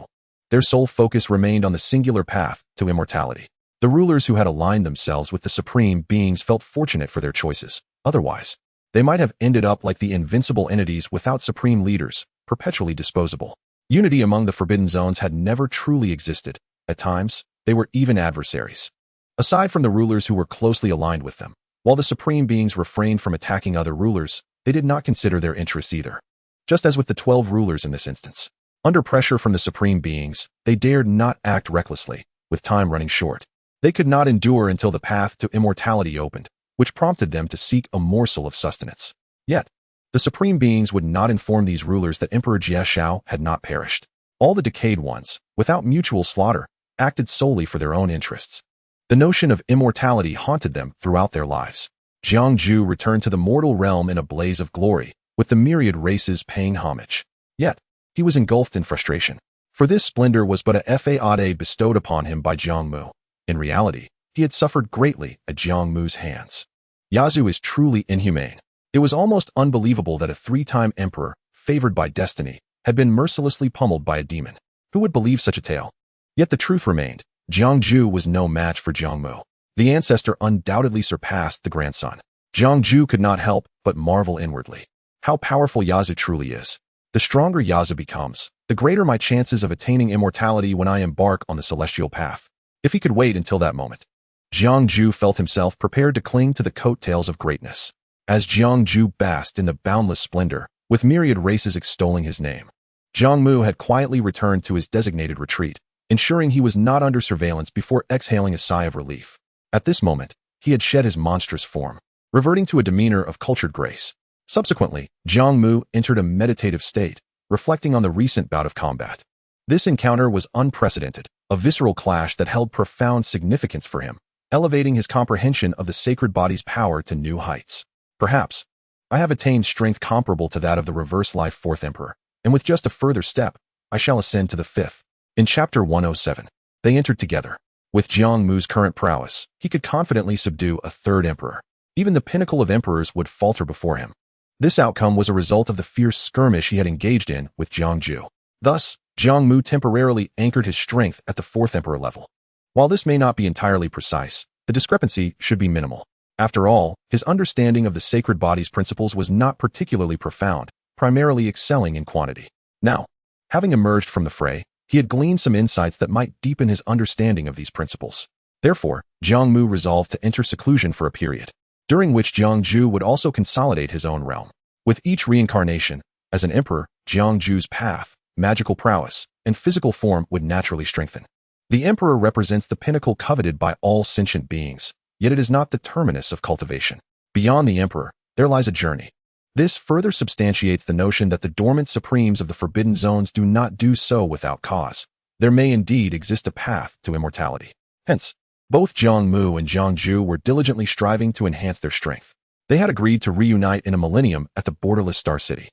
Their sole focus remained on the singular path to immortality. The rulers who had aligned themselves with the supreme beings felt fortunate for their choices. Otherwise, they might have ended up like the invincible entities without supreme leaders, perpetually disposable. Unity among the Forbidden Zones had never truly existed. At times, they were even adversaries. Aside from the rulers who were closely aligned with them, while the supreme beings refrained from attacking other rulers, they did not consider their interests either. Just as with the 12 rulers in this instance. Under pressure from the supreme beings, they dared not act recklessly, with time running short. They could not endure until the path to immortality opened, which prompted them to seek a morsel of sustenance. Yet, the supreme beings would not inform these rulers that Emperor Xiao had not perished. All the decayed ones, without mutual slaughter, acted solely for their own interests. The notion of immortality haunted them throughout their lives. Jiang Ju returned to the mortal realm in a blaze of glory, with the myriad races paying homage. Yet, he was engulfed in frustration, for this splendor was but a fade bestowed upon him by Jiang Mu. In reality, he had suffered greatly at Jiang Mu's hands. Yazoo is truly inhumane. It was almost unbelievable that a three-time emperor, favored by destiny, had been mercilessly pummeled by a demon. Who would believe such a tale? Yet the truth remained. Jiang Ju was no match for Jiang Mu. The ancestor undoubtedly surpassed the grandson. Jiang Ju could not help but marvel inwardly. How powerful Yazoo truly is. The stronger Yazoo becomes, the greater my chances of attaining immortality when I embark on the celestial path. If he could wait until that moment. Jiang Ju felt himself prepared to cling to the coattails of greatness. As Jiang Ju basked in the boundless splendor, with myriad races extolling his name, Jiang Mu had quietly returned to his designated retreat, ensuring he was not under surveillance before exhaling a sigh of relief. At this moment, he had shed his monstrous form, reverting to a demeanor of cultured grace. Subsequently, Jiang Mu entered a meditative state, reflecting on the recent bout of combat. This encounter was unprecedented, a visceral clash that held profound significance for him, elevating his comprehension of the sacred body's power to new heights. Perhaps, I have attained strength comparable to that of the reverse life fourth emperor, and with just a further step, I shall ascend to the fifth. In chapter 107, they entered together. With Jiang Mu's current prowess, he could confidently subdue a third emperor. Even the pinnacle of emperors would falter before him. This outcome was a result of the fierce skirmish he had engaged in with Jiang Ju. Thus, Jiang Mu temporarily anchored his strength at the fourth emperor level. While this may not be entirely precise, the discrepancy should be minimal. After all, his understanding of the sacred body's principles was not particularly profound, primarily excelling in quantity. Now, having emerged from the fray, he had gleaned some insights that might deepen his understanding of these principles. Therefore, Jiang Mu resolved to enter seclusion for a period, during which Jiang Ju would also consolidate his own realm. With each reincarnation, as an emperor, Jiang Ju's path, magical prowess, and physical form would naturally strengthen. The emperor represents the pinnacle coveted by all sentient beings, yet it is not the terminus of cultivation. Beyond the emperor, there lies a journey. This further substantiates the notion that the dormant supremes of the Forbidden Zones do not do so without cause. There may indeed exist a path to immortality. Hence, Both Jiang Mu and Jiang Ju were diligently striving to enhance their strength. They had agreed to reunite in a millennium at the borderless Star City.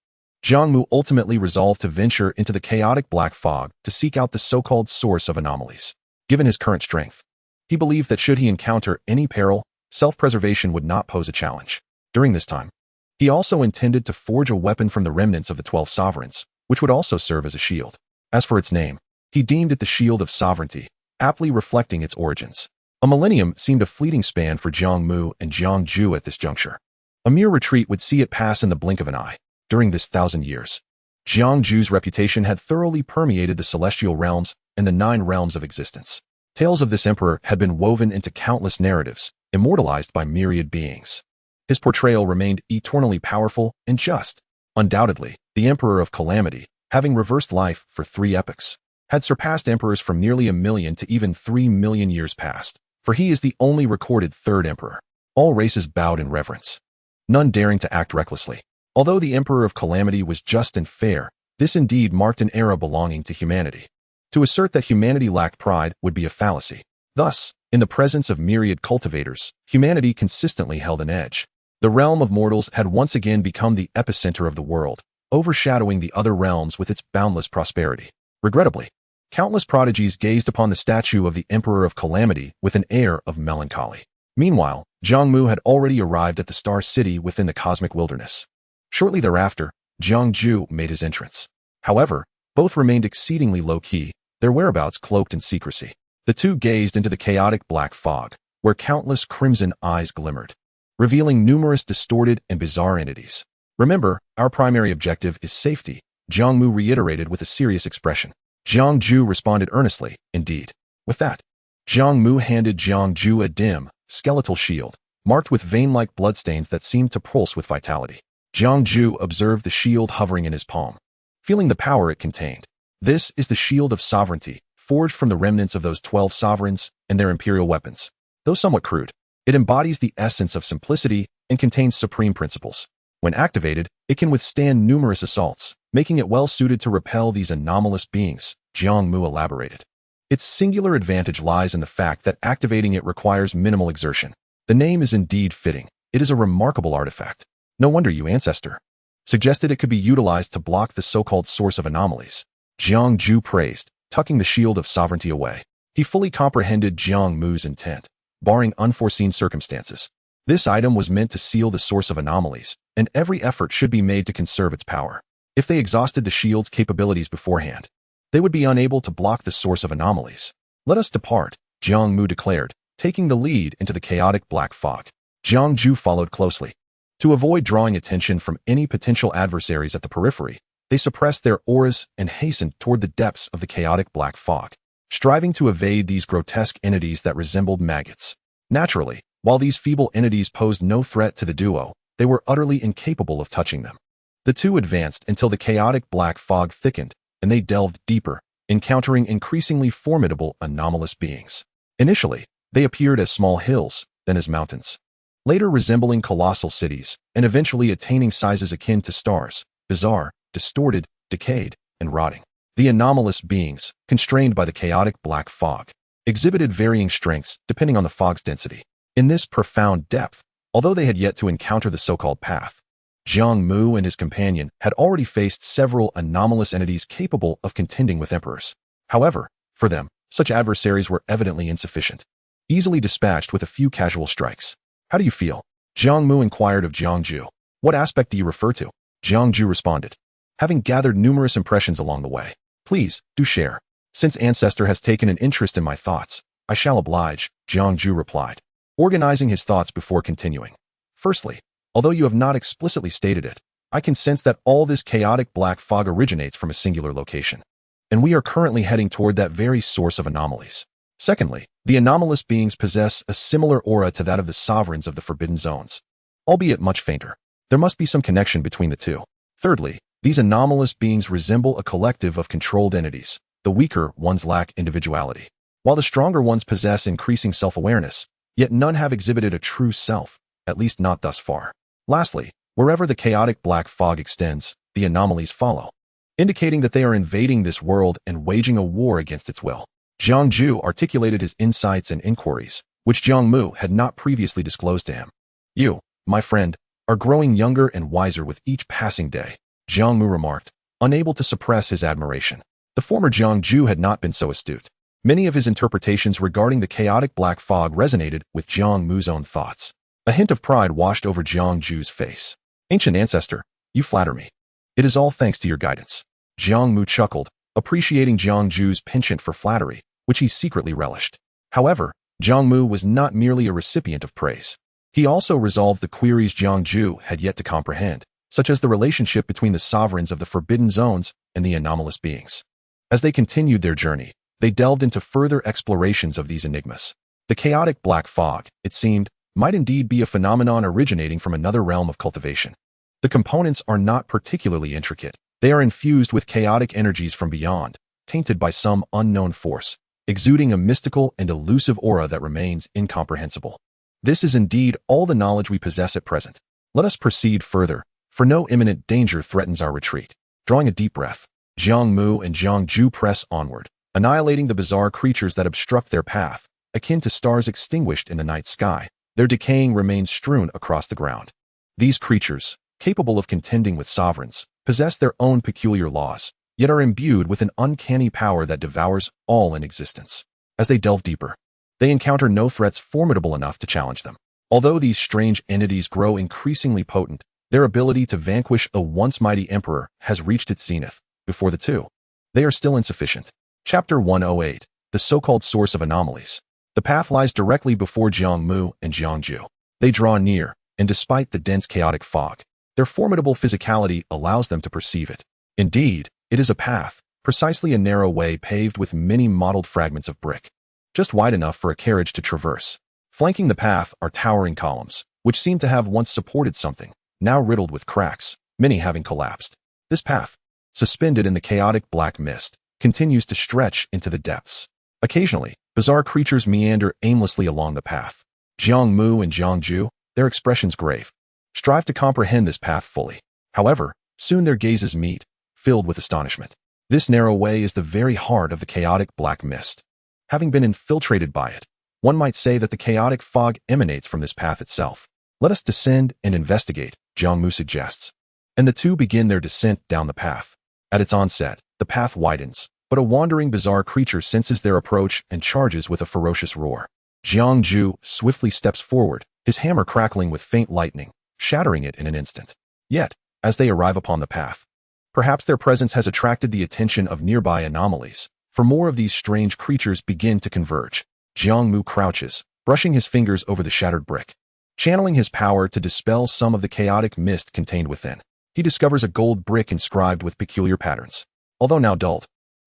Jiang Mu ultimately resolved to venture into the chaotic black fog to seek out the so-called source of anomalies. Given his current strength, he believed that should he encounter any peril, self-preservation would not pose a challenge. During this time, he also intended to forge a weapon from the remnants of the 12 sovereigns, which would also serve as a shield. As for its name, he deemed it the Shield of Sovereignty, aptly reflecting its origins. A millennium seemed a fleeting span for Jiang Mu and Jiang Ju at this juncture. A mere retreat would see it pass in the blink of an eye. During this 1,000 years, Jiang Ju's reputation had thoroughly permeated the celestial realms and the 9 realms of existence. Tales of this emperor had been woven into countless narratives, immortalized by myriad beings. His portrayal remained eternally powerful and just. Undoubtedly, the Emperor of Calamity, having reversed life for 3 epochs, had surpassed emperors from nearly 1 million to even 3 million years past, for he is the only recorded 3rd emperor. All races bowed in reverence, none daring to act recklessly. Although the Emperor of Calamity was just and fair, this indeed marked an era belonging to humanity. To assert that humanity lacked pride would be a fallacy. Thus, in the presence of myriad cultivators, humanity consistently held an edge. The realm of mortals had once again become the epicenter of the world, overshadowing the other realms with its boundless prosperity. Regrettably, countless prodigies gazed upon the statue of the Emperor of Calamity with an air of melancholy. Meanwhile, Jiang Mu had already arrived at the Star City within the cosmic wilderness. Shortly thereafter, Jiang Ju made his entrance. However, both remained exceedingly low-key, their whereabouts cloaked in secrecy. The two gazed into the chaotic black fog, where countless crimson eyes glimmered, revealing numerous distorted and bizarre entities. Remember, our primary objective is safety, Jiang Mu reiterated with a serious expression. Jiang Ju responded earnestly, indeed. With that, Jiang Mu handed Jiang Ju a dim, skeletal shield, marked with vein-like bloodstains that seemed to pulse with vitality. Jiang Ju observed the shield hovering in his palm, feeling the power it contained. This is the Shield of Sovereignty, forged from the remnants of those 12 sovereigns and their imperial weapons. Though somewhat crude, it embodies the essence of simplicity and contains supreme principles. When activated, it can withstand numerous assaults, making it well-suited to repel these anomalous beings, Jiang Mu elaborated. Its singular advantage lies in the fact that activating it requires minimal exertion. The name is indeed fitting. It is a remarkable artifact. No wonder you, ancestor, suggested it could be utilized to block the so-called source of anomalies. Jiang Ju praised, tucking the Shield of Sovereignty away. He fully comprehended Jiang Mu's intent, barring unforeseen circumstances. This item was meant to seal the source of anomalies, and every effort should be made to conserve its power. If they exhausted the shield's capabilities beforehand, they would be unable to block the source of anomalies. Let us depart, Jiang Mu declared, taking the lead into the chaotic black fog. Jiang Ju followed closely. To avoid drawing attention from any potential adversaries at the periphery, they suppressed their auras and hastened toward the depths of the chaotic black fog, striving to evade these grotesque entities that resembled maggots. Naturally, while these feeble entities posed no threat to the duo, they were utterly incapable of touching them. The two advanced until the chaotic black fog thickened, and they delved deeper, encountering increasingly formidable anomalous beings. Initially, they appeared as small hills, then as mountains, later resembling colossal cities, and eventually attaining sizes akin to stars, bizarre, distorted, decayed, and rotting. The anomalous beings, constrained by the chaotic black fog, exhibited varying strengths depending on the fog's density. In this profound depth, although they had yet to encounter the so-called path, Jiang Mu and his companion had already faced several anomalous entities capable of contending with emperors. However, for them, such adversaries were evidently insufficient, easily dispatched with a few casual strikes. How do you feel? Jiang Mu inquired of Jiang Ju. What aspect do you refer to? Jiang Ju responded, having gathered numerous impressions along the way. Please, do share. Since Ancestor has taken an interest in my thoughts, I shall oblige, Jiang Ju replied, organizing his thoughts before continuing. Firstly, although you have not explicitly stated it, I can sense that all this chaotic black fog originates from a singular location, and we are currently heading toward that very source of anomalies. Secondly, the anomalous beings possess a similar aura to that of the sovereigns of the Forbidden Zones, albeit much fainter. There must be some connection between the two. Thirdly, these anomalous beings resemble a collective of controlled entities. The weaker ones lack individuality, while the stronger ones possess increasing self-awareness, yet none have exhibited a true self, at least not thus far. Lastly, wherever the chaotic black fog extends, the anomalies follow, indicating that they are invading this world and waging a war against its will. Jiang Ju articulated his insights and inquiries, which Jiang Mu had not previously disclosed to him. "You, my friend, are growing younger and wiser with each passing day," Jiang Mu remarked, unable to suppress his admiration. The former Jiang Ju had not been so astute. Many of his interpretations regarding the chaotic black fog resonated with Jiang Mu's own thoughts. A hint of pride washed over Jiang Ju's face. "Ancient ancestor, you flatter me. It is all thanks to your guidance." Jiang Mu chuckled, appreciating Jiang Ju's penchant for flattery, which he secretly relished. However, Jiang Mu was not merely a recipient of praise. He also resolved the queries Jiang Ju had yet to comprehend, such as the relationship between the sovereigns of the Forbidden Zones and the anomalous beings. As they continued their journey, they delved into further explorations of these enigmas. The chaotic black fog, it seemed, might indeed be a phenomenon originating from another realm of cultivation. The components are not particularly intricate. They are infused with chaotic energies from beyond, tainted by some unknown force, exuding a mystical and elusive aura that remains incomprehensible. This is indeed all the knowledge we possess at present. Let us proceed further, for no imminent danger threatens our retreat. Drawing a deep breath, Jiang Mu and Jiang Ju press onward, annihilating the bizarre creatures that obstruct their path, akin to stars extinguished in the night sky. Their decaying remains strewn across the ground. These creatures, capable of contending with sovereigns, possess their own peculiar laws, yet are imbued with an uncanny power that devours all in existence. As they delve deeper, they encounter no threats formidable enough to challenge them. Although these strange entities grow increasingly potent, their ability to vanquish a once mighty emperor has reached its zenith. Before the two, they are still insufficient. Chapter 108, The So-Called Source of Anomalies. The path lies directly before Jiang Mu and Jiang Ju. They draw near, and despite the dense chaotic fog, their formidable physicality allows them to perceive it. Indeed, it is a path, precisely a narrow way paved with many mottled fragments of brick, just wide enough for a carriage to traverse. Flanking the path are towering columns, which seem to have once supported something, now riddled with cracks, many having collapsed. This path, suspended in the chaotic black mist, continues to stretch into the depths. Occasionally, bizarre creatures meander aimlessly along the path. Jiang Mu and Jiang Ju, their expressions grave, strive to comprehend this path fully. However, soon their gazes meet, filled with astonishment. This narrow way is the very heart of the chaotic black mist. Having been infiltrated by it, one might say that the chaotic fog emanates from this path itself. "Let us descend and investigate," Jiang Mu suggests. And the two begin their descent down the path. At its onset, the path widens, but a wandering bizarre creature senses their approach and charges with a ferocious roar. Jiang Ju swiftly steps forward, his hammer crackling with faint lightning, shattering it in an instant. Yet, as they arrive upon the path, perhaps their presence has attracted the attention of nearby anomalies, for more of these strange creatures begin to converge. Jiang Mu crouches, brushing his fingers over the shattered brick, channeling his power to dispel some of the chaotic mist contained within. He discovers a gold brick inscribed with peculiar patterns. Although now dulled,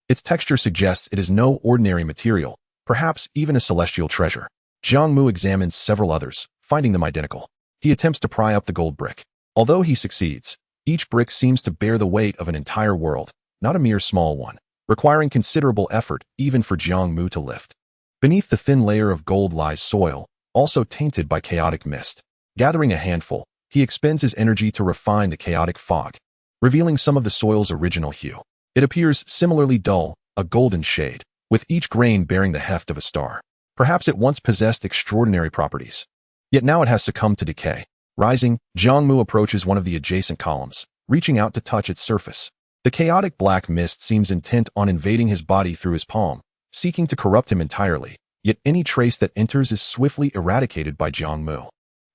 its texture suggests it is no ordinary material, perhaps even a celestial treasure. Jiang Mu examines several others, finding them identical. He attempts to pry up the gold brick. Although he succeeds, each brick seems to bear the weight of an entire world, not a mere small one, requiring considerable effort even for Jiang Mu to lift. Beneath the thin layer of gold lies soil, also tainted by chaotic mist. Gathering a handful, he expends his energy to refine the chaotic fog, revealing some of the soil's original hue. It appears similarly dull, a golden shade, with each grain bearing the heft of a star. Perhaps it once possessed extraordinary properties. Yet now it has succumbed to decay. Rising, Jiang Mu approaches one of the adjacent columns, reaching out to touch its surface. The chaotic black mist seems intent on invading his body through his palm, seeking to corrupt him entirely, yet any trace that enters is swiftly eradicated by Jiang Mu.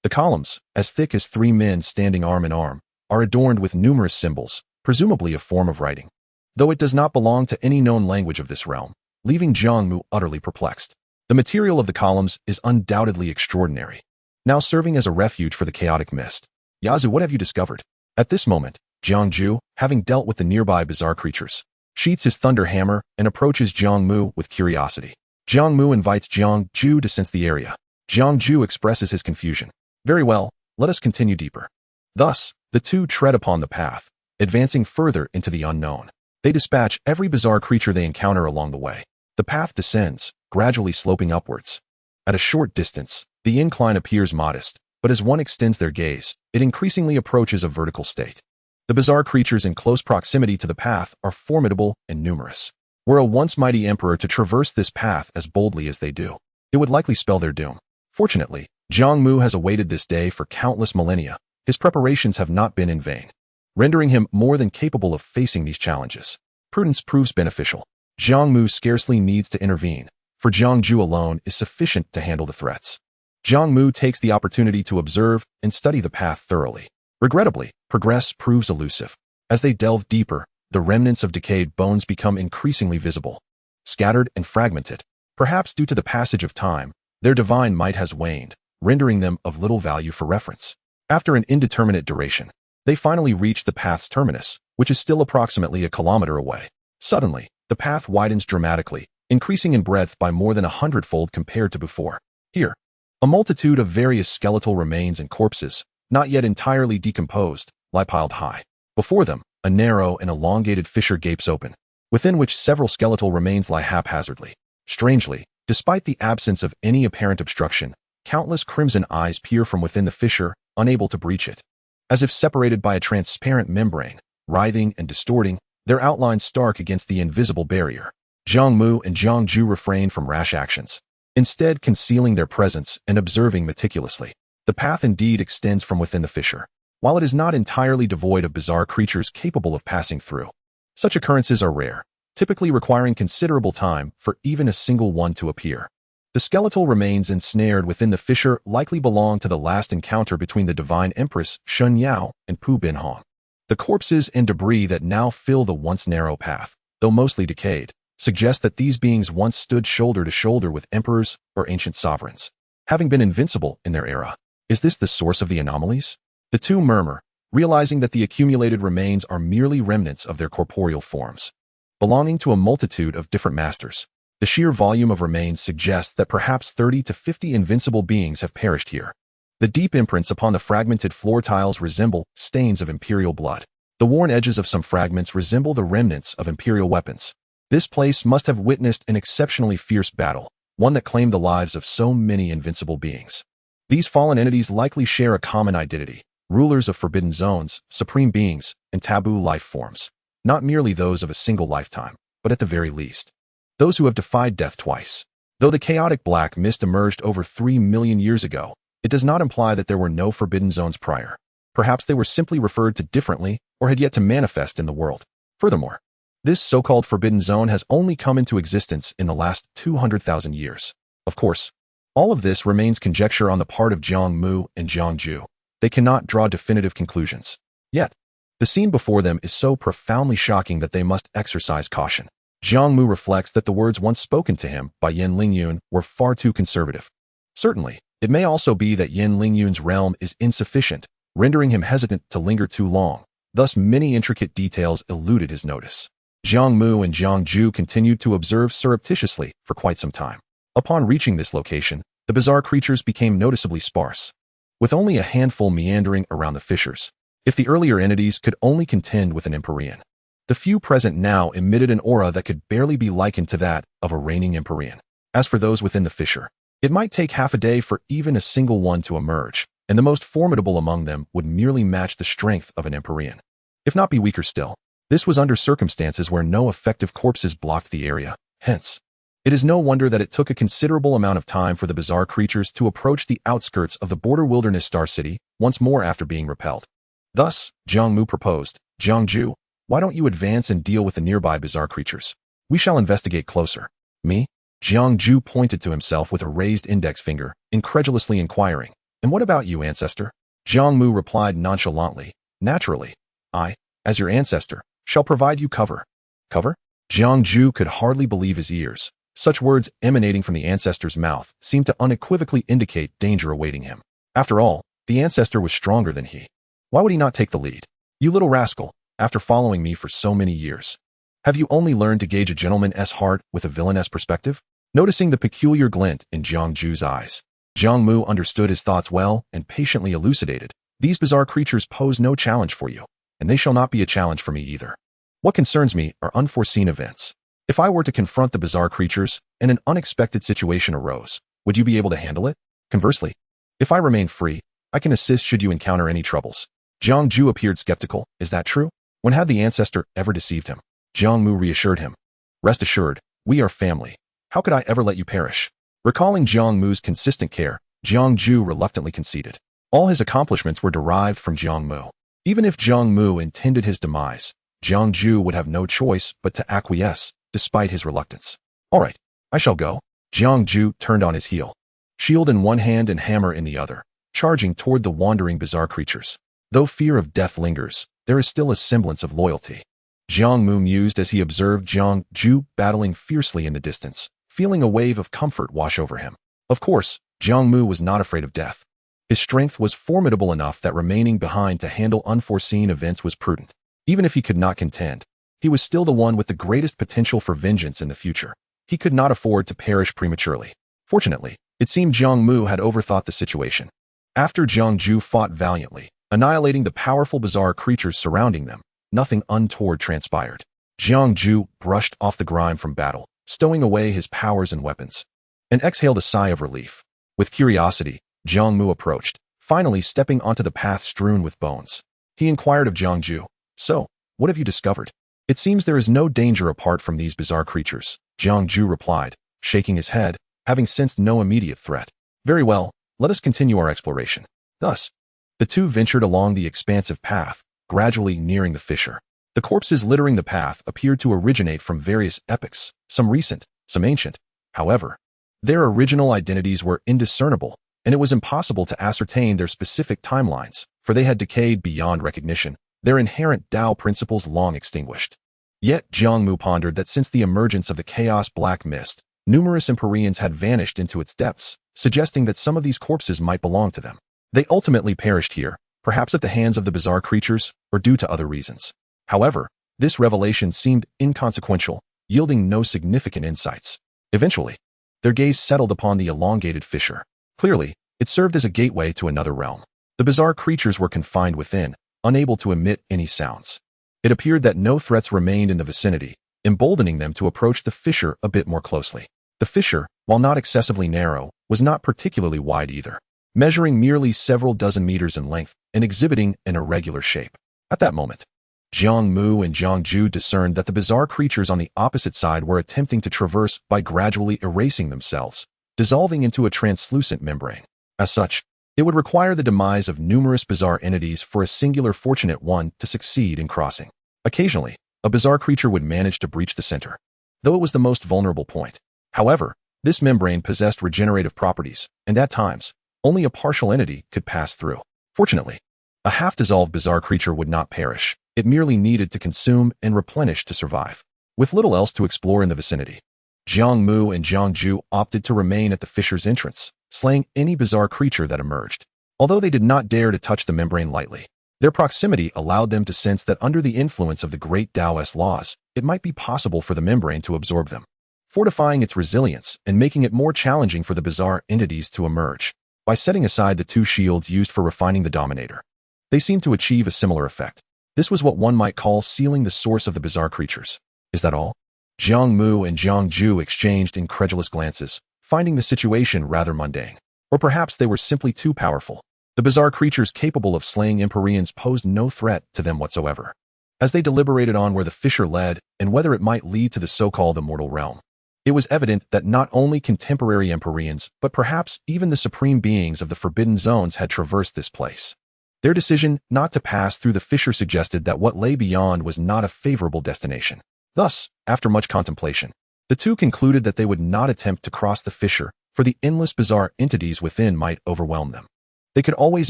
The columns, as thick as 3 men standing arm in arm, are adorned with numerous symbols, presumably a form of writing, though it does not belong to any known language of this realm, leaving Jiang Mu utterly perplexed. The material of the columns is undoubtedly extraordinary, now serving as a refuge for the chaotic mist. "Yazu, what have you discovered?" At this moment, Jiang Ju, having dealt with the nearby bizarre creatures, sheaths his thunder hammer and approaches Jiang Mu with curiosity. Jiang Mu invites Jiang Ju to sense the area. Jiang Ju expresses his confusion. "Very well, let us continue deeper." Thus, the two tread upon the path, advancing further into the unknown. They dispatch every bizarre creature they encounter along the way. The path descends, gradually sloping upwards. At a short distance, the incline appears modest, but as one extends their gaze, it increasingly approaches a vertical state. The bizarre creatures in close proximity to the path are formidable and numerous. Were a once mighty emperor to traverse this path as boldly as they do, it would likely spell their doom. Fortunately, Jiang Mu has awaited this day for countless millennia. His preparations have not been in vain, rendering him more than capable of facing these challenges. Prudence proves beneficial. Jiang Mu scarcely needs to intervene, for Jiang Ju alone is sufficient to handle the threats. Jiang Mu takes the opportunity to observe and study the path thoroughly. Regrettably, progress proves elusive. As they delve deeper, the remnants of decayed bones become increasingly visible. Scattered and fragmented, perhaps due to the passage of time, their divine might has waned, rendering them of little value for reference. After an indeterminate duration, they finally reach the path's terminus, which is still approximately a kilometer away. Suddenly, the path widens dramatically, increasing in breadth by more than 100-fold compared to before. Here, a multitude of various skeletal remains and corpses, not yet entirely decomposed, lie piled high. Before them, a narrow and elongated fissure gapes open, within which several skeletal remains lie haphazardly. Strangely, despite the absence of any apparent obstruction, countless crimson eyes peer from within the fissure, unable to breach it. As if separated by a transparent membrane, writhing and distorting, their outlines stark against the invisible barrier. Jiang Mu and Jiang Ju refrain from rash actions, instead concealing their presence and observing meticulously. The path indeed extends from within the fissure, while it is not entirely devoid of bizarre creatures capable of passing through. Such occurrences are rare, typically requiring considerable time for even a single one to appear. The skeletal remains ensnared within the fissure likely belong to the last encounter between the divine empress Shun Yao and Pu Binhong. The corpses and debris that now fill the once narrow path, though mostly decayed, suggest that these beings once stood shoulder to shoulder with emperors or ancient sovereigns, having been invincible in their era. Is this the source of the anomalies? The two murmur, realizing that the accumulated remains are merely remnants of their corporeal forms, belonging to a multitude of different masters. The sheer volume of remains suggests that perhaps 30 to 50 invincible beings have perished here. The deep imprints upon the fragmented floor tiles resemble stains of imperial blood. The worn edges of some fragments resemble the remnants of imperial weapons. This place must have witnessed an exceptionally fierce battle, one that claimed the lives of so many invincible beings. These fallen entities likely share a common identity, rulers of forbidden zones, supreme beings, and taboo life forms, not merely those of a single lifetime, but at the very least, those who have defied death twice. Though the chaotic black mist emerged over 3 million years ago, it does not imply that there were no forbidden zones prior. Perhaps they were simply referred to differently or had yet to manifest in the world. Furthermore, this so-called forbidden zone has only come into existence in the last 200,000 years. Of course, all of this remains conjecture on the part of Jiang Mu and Jiang Ju. They cannot draw definitive conclusions. Yet, the scene before them is so profoundly shocking that they must exercise caution. Jiang Mu reflects that the words once spoken to him by Yin Lingyun were far too conservative. Certainly, it may also be that Yin Lingyun's realm is insufficient, rendering him hesitant to linger too long. Thus, many intricate details eluded his notice. Jiang Mu and Jiang Ju continued to observe surreptitiously for quite some time. Upon reaching this location, the bizarre creatures became noticeably sparse, with only a handful meandering around the fissures. If the earlier entities could only contend with an Empyrean, the few present now emitted an aura that could barely be likened to that of a reigning Empyrean. As for those within the fissure, it might take half a day for even a single one to emerge, and the most formidable among them would merely match the strength of an Empyrean, if not be weaker still. This was under circumstances where no effective corpses blocked the area. Hence, it is no wonder that it took a considerable amount of time for the bizarre creatures to approach the outskirts of the border wilderness Star City once more after being repelled. Thus, Jiang Mu proposed, Jiang Ju, why don't you advance and deal with the nearby bizarre creatures? We shall investigate closer. Me? Jiang Ju pointed to himself with a raised index finger, incredulously inquiring, and what about you, ancestor? Jiang Mu replied nonchalantly, naturally, I, as your ancestor, shall provide you cover. Cover? Jiang Ju could hardly believe his ears. Such words emanating from the ancestor's mouth seemed to unequivocally indicate danger awaiting him. After all, the ancestor was stronger than he. Why would he not take the lead? You little rascal, after following me for so many years, have you only learned to gauge a gentleman's heart with a villainous perspective? Noticing the peculiar glint in Jiang Ju's eyes, Jiang Mu understood his thoughts well and patiently elucidated. These bizarre creatures pose no challenge for you, and they shall not be a challenge for me either. What concerns me are unforeseen events. If I were to confront the bizarre creatures and an unexpected situation arose, would you be able to handle it? Conversely, if I remain free, I can assist should you encounter any troubles. Jiang Ju appeared skeptical. Is that true? When had the ancestor ever deceived him? Jiang Mu reassured him. Rest assured, we are family. How could I ever let you perish? Recalling Jiang Mu's consistent care, Jiang Mu reluctantly conceded. All his accomplishments were derived from Jiang Mu. Even if Jiang Mu intended his demise, Jiang Mu would have no choice but to acquiesce, despite his reluctance. All right, I shall go. Jiang Mu turned on his heel, shield in one hand and hammer in the other, charging toward the wandering bizarre creatures. Though fear of death lingers, there is still a semblance of loyalty. Jiang Mu mused as he observed Jiang Mu battling fiercely in the distance, feeling a wave of comfort wash over him. Of course, Jiang Mu was not afraid of death. His strength was formidable enough that remaining behind to handle unforeseen events was prudent. Even if he could not contend, he was still the one with the greatest potential for vengeance in the future. He could not afford to perish prematurely. Fortunately, it seemed Jiang Mu had overthought the situation. After Jiang Mu fought valiantly, annihilating the powerful bizarre creatures surrounding them, nothing untoward transpired. Jiang Mu brushed off the grime from battle, stowing away his powers and weapons, and exhaled a sigh of relief. With curiosity, Jiang Mu approached, finally stepping onto the path strewn with bones. He inquired of Jiang Mu, "So, what have you discovered?" "It seems there is no danger apart from these bizarre creatures," Jiang Mu replied, shaking his head, having sensed no immediate threat. "Very well, let us continue our exploration." Thus, the two ventured along the expansive path, gradually nearing the fissure. The corpses littering the path appeared to originate from various epochs, some recent, some ancient. However, their original identities were indiscernible, and it was impossible to ascertain their specific timelines, for they had decayed beyond recognition, their inherent Tao principles long extinguished. Yet Jiang Mu pondered that since the emergence of the chaos black mist, numerous Empyreans had vanished into its depths, suggesting that some of these corpses might belong to them. They ultimately perished here, perhaps at the hands of the bizarre creatures, or due to other reasons. However, this revelation seemed inconsequential, yielding no significant insights. Eventually, their gaze settled upon the elongated fissure. Clearly, it served as a gateway to another realm. The bizarre creatures were confined within, unable to emit any sounds. It appeared that no threats remained in the vicinity, emboldening them to approach the fissure a bit more closely. The fissure, while not excessively narrow, was not particularly wide either, measuring merely several dozen meters in length and exhibiting an irregular shape. At that moment, Jiang Mu and Jiang Mu discerned that the bizarre creatures on the opposite side were attempting to traverse by gradually erasing themselves, dissolving into a translucent membrane. As such, it would require the demise of numerous bizarre entities for a singular fortunate one to succeed in crossing. Occasionally, a bizarre creature would manage to breach the center, though it was the most vulnerable point. However, this membrane possessed regenerative properties, and at times, only a partial entity could pass through. Fortunately, a half-dissolved bizarre creature would not perish. It merely needed to consume and replenish to survive. With little else to explore in the vicinity, Jiang Mu and Jiang Mu opted to remain at the fissure's entrance, slaying any bizarre creature that emerged. Although they did not dare to touch the membrane lightly, their proximity allowed them to sense that under the influence of the great Taoist laws, it might be possible for the membrane to absorb them, fortifying its resilience and making it more challenging for the bizarre entities to emerge. By setting aside the two shields used for refining the Dominator, they seemed to achieve a similar effect. This was what one might call sealing the source of the bizarre creatures. Is that all? Jiang Mu and Jiang Mu exchanged incredulous glances, finding the situation rather mundane. Or perhaps they were simply too powerful. The bizarre creatures capable of slaying Empyreans posed no threat to them whatsoever. As they deliberated on where the fissure led and whether it might lead to the so-called immortal realm, it was evident that not only contemporary Empyreans, but perhaps even the supreme beings of the Forbidden Zones had traversed this place. Their decision not to pass through the fissure suggested that what lay beyond was not a favorable destination. Thus, after much contemplation, the two concluded that they would not attempt to cross the fissure, for the endless bizarre entities within might overwhelm them. They could always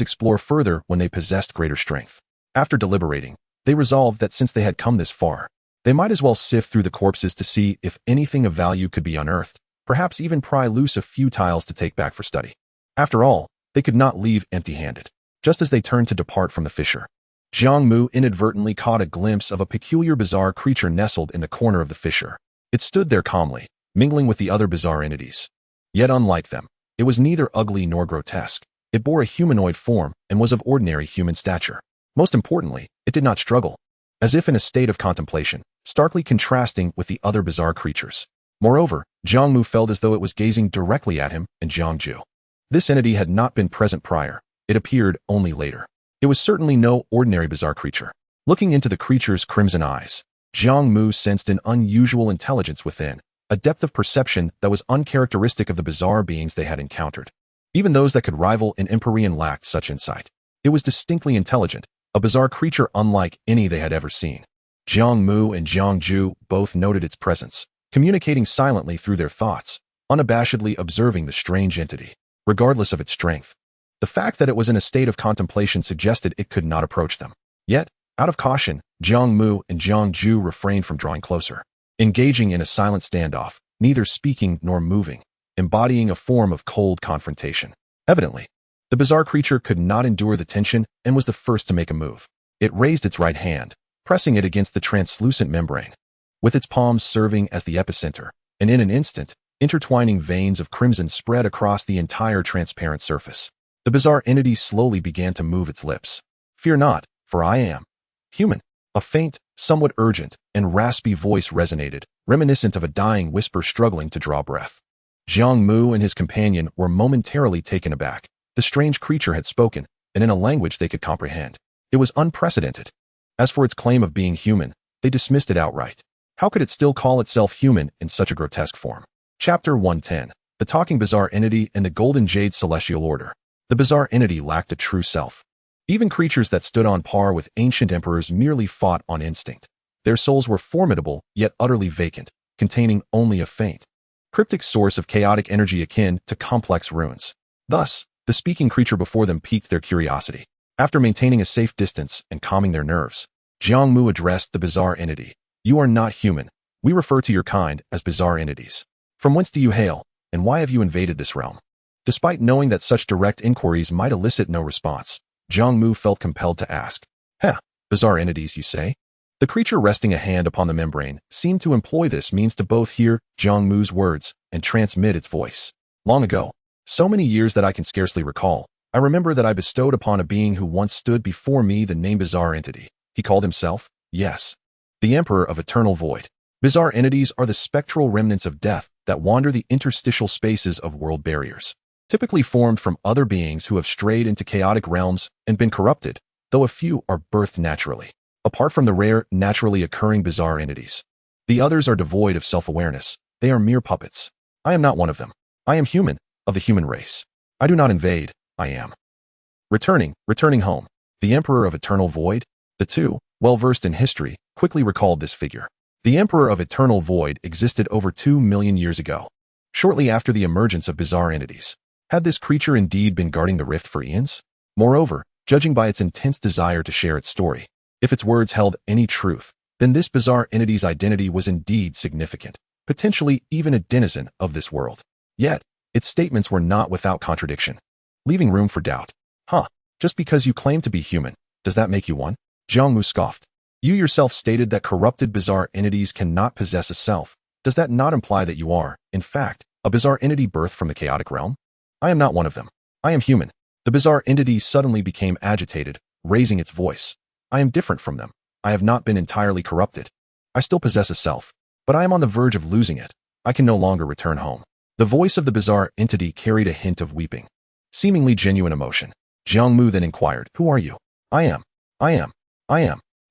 explore further when they possessed greater strength. After deliberating, they resolved that since they had come this far, they might as well sift through the corpses to see if anything of value could be unearthed, perhaps even pry loose a few tiles to take back for study. After all, they could not leave empty-handed. Just as they turned to depart from the fissure, Jiang Mu inadvertently caught a glimpse of a peculiar bizarre creature nestled in the corner of the fissure. It stood there calmly, mingling with the other bizarre entities. Yet unlike them, it was neither ugly nor grotesque. It bore a humanoid form and was of ordinary human stature. Most importantly, it did not struggle, as if in a state of contemplation, starkly contrasting with the other bizarre creatures. Moreover, Jiang Mu felt as though it was gazing directly at him and Jiang Mu. This entity had not been present prior. It appeared only later. It was certainly no ordinary bizarre creature. Looking into the creature's crimson eyes, Jiang Mu sensed an unusual intelligence within, a depth of perception that was uncharacteristic of the bizarre beings they had encountered. Even those that could rival an Empyrean lacked such insight. It was distinctly intelligent, a bizarre creature unlike any they had ever seen. Jiang Mu and Jiang Ju both noted its presence, communicating silently through their thoughts, unabashedly observing the strange entity, regardless of its strength. The fact that it was in a state of contemplation suggested it could not approach them. Yet, out of caution, Jiang Mu and Jiang Ju refrained from drawing closer, engaging in a silent standoff, neither speaking nor moving, embodying a form of cold confrontation. Evidently, the bizarre creature could not endure the tension and was the first to make a move. It raised its right hand, pressing it against the translucent membrane, with its palms serving as the epicenter, and in an instant, intertwining veins of crimson spread across the entire transparent surface. The bizarre entity slowly began to move its lips. "Fear not, for I am human." A faint, somewhat urgent, and raspy voice resonated, reminiscent of a dying whisper struggling to draw breath. Jiang Mu and his companion were momentarily taken aback. The strange creature had spoken, and in a language they could comprehend. It was unprecedented. As for its claim of being human, they dismissed it outright. How could it still call itself human in such a grotesque form? Chapter 110. The Talking Bizarre Entity and the Golden Jade Celestial Order. The bizarre entity lacked a true self. Even creatures that stood on par with ancient emperors merely fought on instinct. Their souls were formidable, yet utterly vacant, containing only a faint, cryptic source of chaotic energy akin to complex runes. Thus, the speaking creature before them piqued their curiosity. After maintaining a safe distance and calming their nerves, Jiang Mu addressed the bizarre entity. "You are not human. We refer to your kind as bizarre entities. From whence do you hail, and why have you invaded this realm?" Despite knowing that such direct inquiries might elicit no response, Jiang Mu felt compelled to ask. Bizarre entities, you say?" The creature resting a hand upon the membrane seemed to employ this means to both hear Jiang Mu's words and transmit its voice. "Long ago, so many years that I can scarcely recall, I remember that I bestowed upon a being who once stood before me the name Bizarre Entity. He called himself, yes, the Emperor of Eternal Void. Bizarre entities are the spectral remnants of death that wander the interstitial spaces of world barriers, typically formed from other beings who have strayed into chaotic realms and been corrupted, though a few are birthed naturally. Apart from the rare, naturally occurring bizarre entities, the others are devoid of self-awareness. They are mere puppets. I am not one of them. I am human, of the human race. I do not invade, I am returning home. The Emperor of Eternal Void?" The two, well-versed in history, quickly recalled this figure. The Emperor of Eternal Void existed over 2 million years ago, shortly after the emergence of bizarre entities. Had this creature indeed been guarding the rift for eons? Moreover, judging by its intense desire to share its story, if its words held any truth, then this bizarre entity's identity was indeed significant, potentially even a denizen of this world. Yet, its statements were not without contradiction, leaving room for doubt. Just because you claim to be human, does that make you one?" Jiang Mu scoffed. "You yourself stated that corrupted bizarre entities cannot possess a self. Does that not imply that you are, in fact, a bizarre entity birthed from the chaotic realm?" "I am not one of them. I am human." The bizarre entity suddenly became agitated, raising its voice. "I am different from them. I have not been entirely corrupted. I still possess a self, but I am on the verge of losing it. I can no longer return home." The voice of the bizarre entity carried a hint of weeping, seemingly genuine emotion. Jiang Mu then inquired, "Who are you?" I am.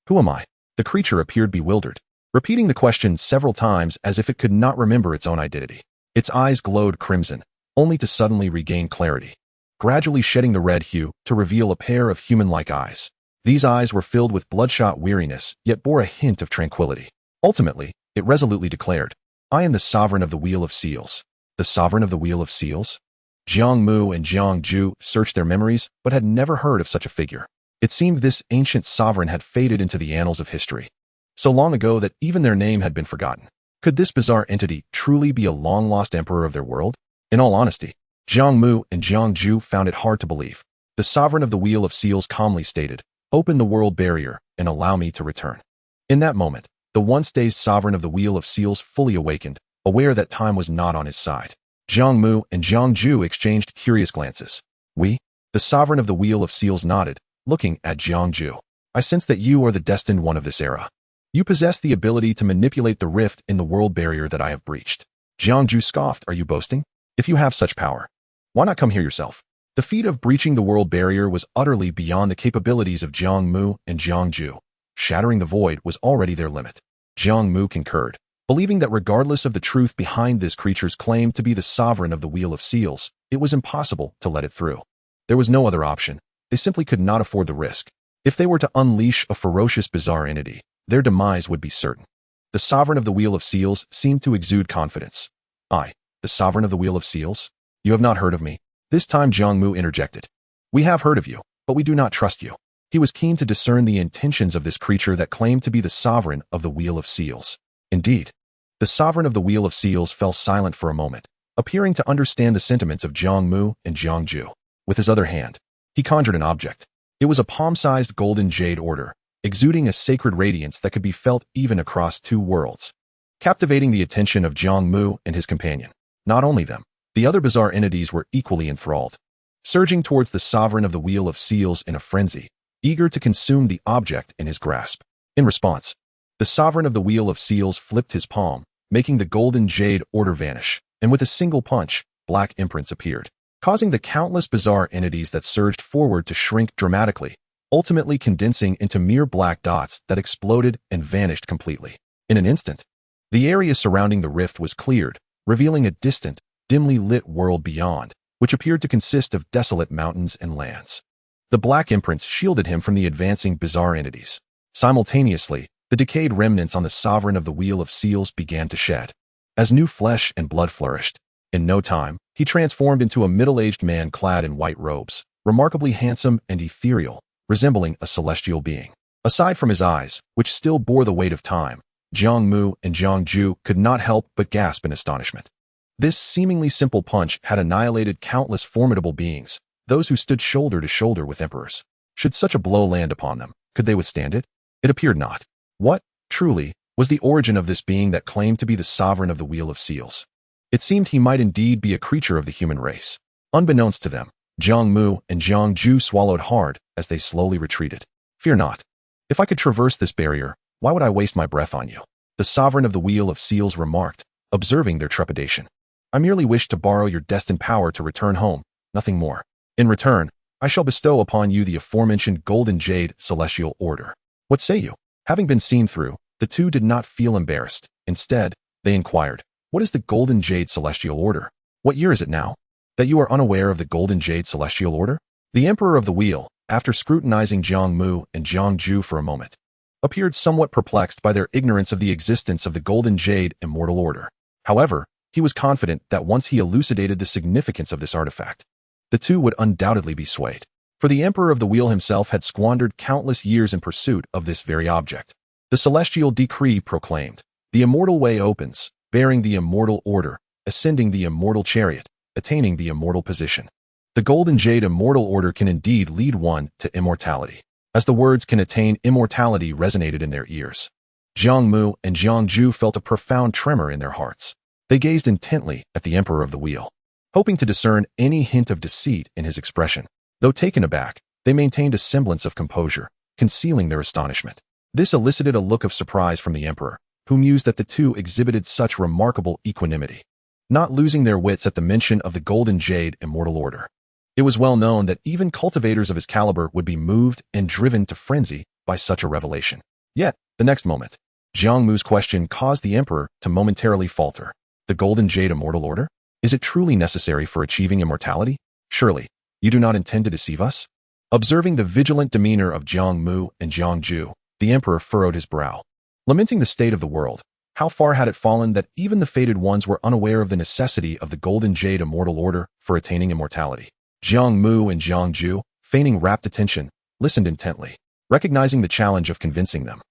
Who am I?" The creature appeared bewildered, repeating the question several times as if it could not remember its own identity. Its eyes glowed crimson, only to suddenly regain clarity, gradually shedding the red hue to reveal a pair of human-like eyes. These eyes were filled with bloodshot weariness, yet bore a hint of tranquility. Ultimately, it resolutely declared, "I am the sovereign of the Wheel of Seals." The sovereign of the Wheel of Seals? Jiang Mu and Jiang Ju searched their memories, but had never heard of such a figure. It seemed this ancient sovereign had faded into the annals of history, so long ago that even their name had been forgotten. Could this bizarre entity truly be a long-lost emperor of their world? In all honesty, Jiang Mu and Jiang Ju found it hard to believe. The sovereign of the Wheel of Seals calmly stated, "Open the world barrier and allow me to return." In that moment, the once-dazed sovereign of the Wheel of Seals fully awakened, aware that time was not on his side. Jiang Mu and Jiang Ju exchanged curious glances. "We?" The sovereign of the Wheel of Seals nodded, looking at Jiang Ju. "I sense that you are the destined one of this era. You possess the ability to manipulate the rift in the world barrier that I have breached." Jiang Ju scoffed. "Are you boasting? If you have such power, why not come here yourself?" The feat of breaching the world barrier was utterly beyond the capabilities of Jiang Mu and Jiang Ju. Shattering the void was already their limit. Jiang Mu concurred. Believing that regardless of the truth behind this creature's claim to be the sovereign of the Wheel of Seals, it was impossible to let it through. There was no other option. They simply could not afford the risk. If they were to unleash a ferocious, bizarre entity, their demise would be certain. The sovereign of the Wheel of Seals seemed to exude confidence. I, the sovereign of the Wheel of Seals? You have not heard of me? This time Jiang Mu interjected. We have heard of you, but we do not trust you. He was keen to discern the intentions of this creature that claimed to be the sovereign of the Wheel of Seals. Indeed, the sovereign of the Wheel of Seals fell silent for a moment, appearing to understand the sentiments of Jiang Mu and Jiang Ju. With his other hand, he conjured an object. It was a palm-sized golden jade order, exuding a sacred radiance that could be felt even across two worlds, captivating the attention of Jiang Mu and his companion. Not only them, the other bizarre entities were equally enthralled, surging towards the sovereign of the Wheel of Seals in a frenzy, eager to consume the object in his grasp. In response, the sovereign of the Wheel of Seals flipped his palm, making the golden jade order vanish, and with a single punch, black imprints appeared, causing the countless bizarre entities that surged forward to shrink dramatically, ultimately condensing into mere black dots that exploded and vanished completely. In an instant, the area surrounding the rift was cleared, revealing a distant, dimly lit world beyond, which appeared to consist of desolate mountains and lands. The black imprints shielded him from the advancing bizarre entities. Simultaneously, the decayed remnants on the sovereign of the Wheel of Seals began to shed. As new flesh and blood flourished, in no time, he transformed into a middle-aged man clad in white robes, remarkably handsome and ethereal, resembling a celestial being. Aside from his eyes, which still bore the weight of time, Jiang Mu and Jiang Ju could not help but gasp in astonishment. This seemingly simple punch had annihilated countless formidable beings, those who stood shoulder to shoulder with emperors. Should such a blow land upon them, could they withstand it? It appeared not. What, truly, was the origin of this being that claimed to be the sovereign of the Wheel of Seals? It seemed he might indeed be a creature of the human race. Unbeknownst to them, Jiang Mu and Jiang Ju swallowed hard as they slowly retreated. Fear not. If I could traverse this barrier, why would I waste my breath on you? The sovereign of the Wheel of Seals remarked, observing their trepidation. I merely wish to borrow your destined power to return home, nothing more. In return, I shall bestow upon you the aforementioned Golden Jade Celestial Order. What say you? Having been seen through, the two did not feel embarrassed. Instead, they inquired, what is the Golden Jade Celestial Order? What year is it now? That you are unaware of the Golden Jade Celestial Order? The Emperor of the Wheel, after scrutinizing Jiang Mu and Jiang Ju for a moment, appeared somewhat perplexed by their ignorance of the existence of the Golden Jade Immortal Order. However, he was confident that once he elucidated the significance of this artifact, the two would undoubtedly be swayed. For the Emperor of the Wheel himself had squandered countless years in pursuit of this very object. The celestial decree proclaimed, the immortal way opens, bearing the immortal order, ascending the immortal chariot, attaining the immortal position. The Golden Jade Immortal Order can indeed lead one to immortality. As the words can attain immortality resonated in their ears, Jiang Mu and Jiang Ju felt a profound tremor in their hearts. They gazed intently at the Emperor of the Wheel, hoping to discern any hint of deceit in his expression. Though taken aback, they maintained a semblance of composure, concealing their astonishment. This elicited a look of surprise from the Emperor, who mused that the two exhibited such remarkable equanimity, not losing their wits at the mention of the Golden Jade Immortal Order. It was well known that even cultivators of his caliber would be moved and driven to frenzy by such a revelation. Yet, the next moment, Jiang Mu's question caused the Emperor to momentarily falter. The Golden Jade Immortal Order? Is it truly necessary for achieving immortality? Surely, you do not intend to deceive us? Observing the vigilant demeanor of Jiang Mu and Jiang Ju, the Emperor furrowed his brow. Lamenting the state of the world, how far had it fallen that even the fated ones were unaware of the necessity of the Golden Jade Immortal Order for attaining immortality? Jiang Mu and Jiang Ju, feigning rapt attention, listened intently, recognizing the challenge of convincing them.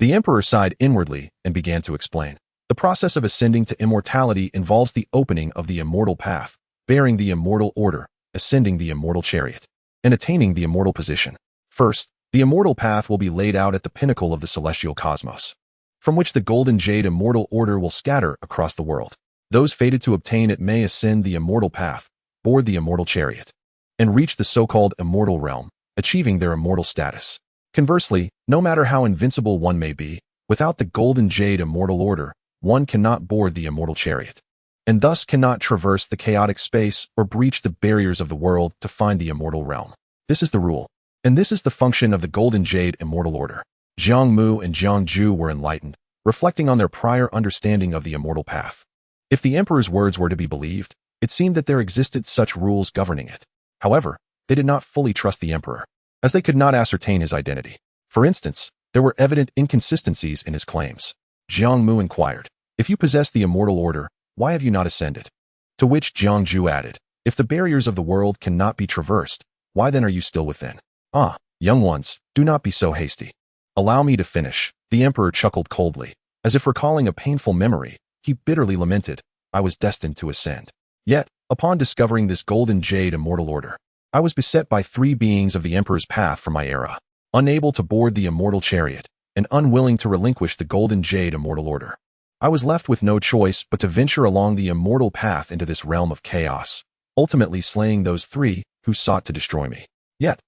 The Emperor sighed inwardly and began to explain. The process of ascending to immortality involves the opening of the immortal path, bearing the immortal order, ascending the immortal chariot, and attaining the immortal position. First, the immortal path will be laid out at the pinnacle of the celestial cosmos, from which the Golden Jade Immortal Order will scatter across the world. Those fated to obtain it may ascend the immortal path, board the immortal chariot, and reach the so-called immortal realm, achieving their immortal status. Conversely, no matter how invincible one may be, without the Golden Jade Immortal Order, one cannot board the immortal chariot, and thus cannot traverse the chaotic space or breach the barriers of the world to find the immortal realm. This is the rule, and this is the function of the Golden Jade Immortal Order. Jiang Mu and Jiang Ju were enlightened, reflecting on their prior understanding of the immortal path. If the emperor's words were to be believed, it seemed that there existed such rules governing it. However, they did not fully trust the emperor, as they could not ascertain his identity. For instance, there were evident inconsistencies in his claims. Jiang Mu inquired, "If you possess the immortal order, why have you not ascended?" To which Jiang Ju added, "If the barriers of the world cannot be traversed, why then are you still within?" "Ah, young ones, do not be so hasty. Allow me to finish." The emperor chuckled coldly, as if recalling a painful memory. He bitterly lamented, "I was destined to ascend. Yet, upon discovering this golden jade immortal order, I was beset by 3 beings of the emperor's path from my era, unable to board the immortal chariot, and unwilling to relinquish the golden jade immortal order. I was left with no choice but to venture along the immortal path into this realm of chaos, ultimately slaying those 3 who sought to destroy me. Yet,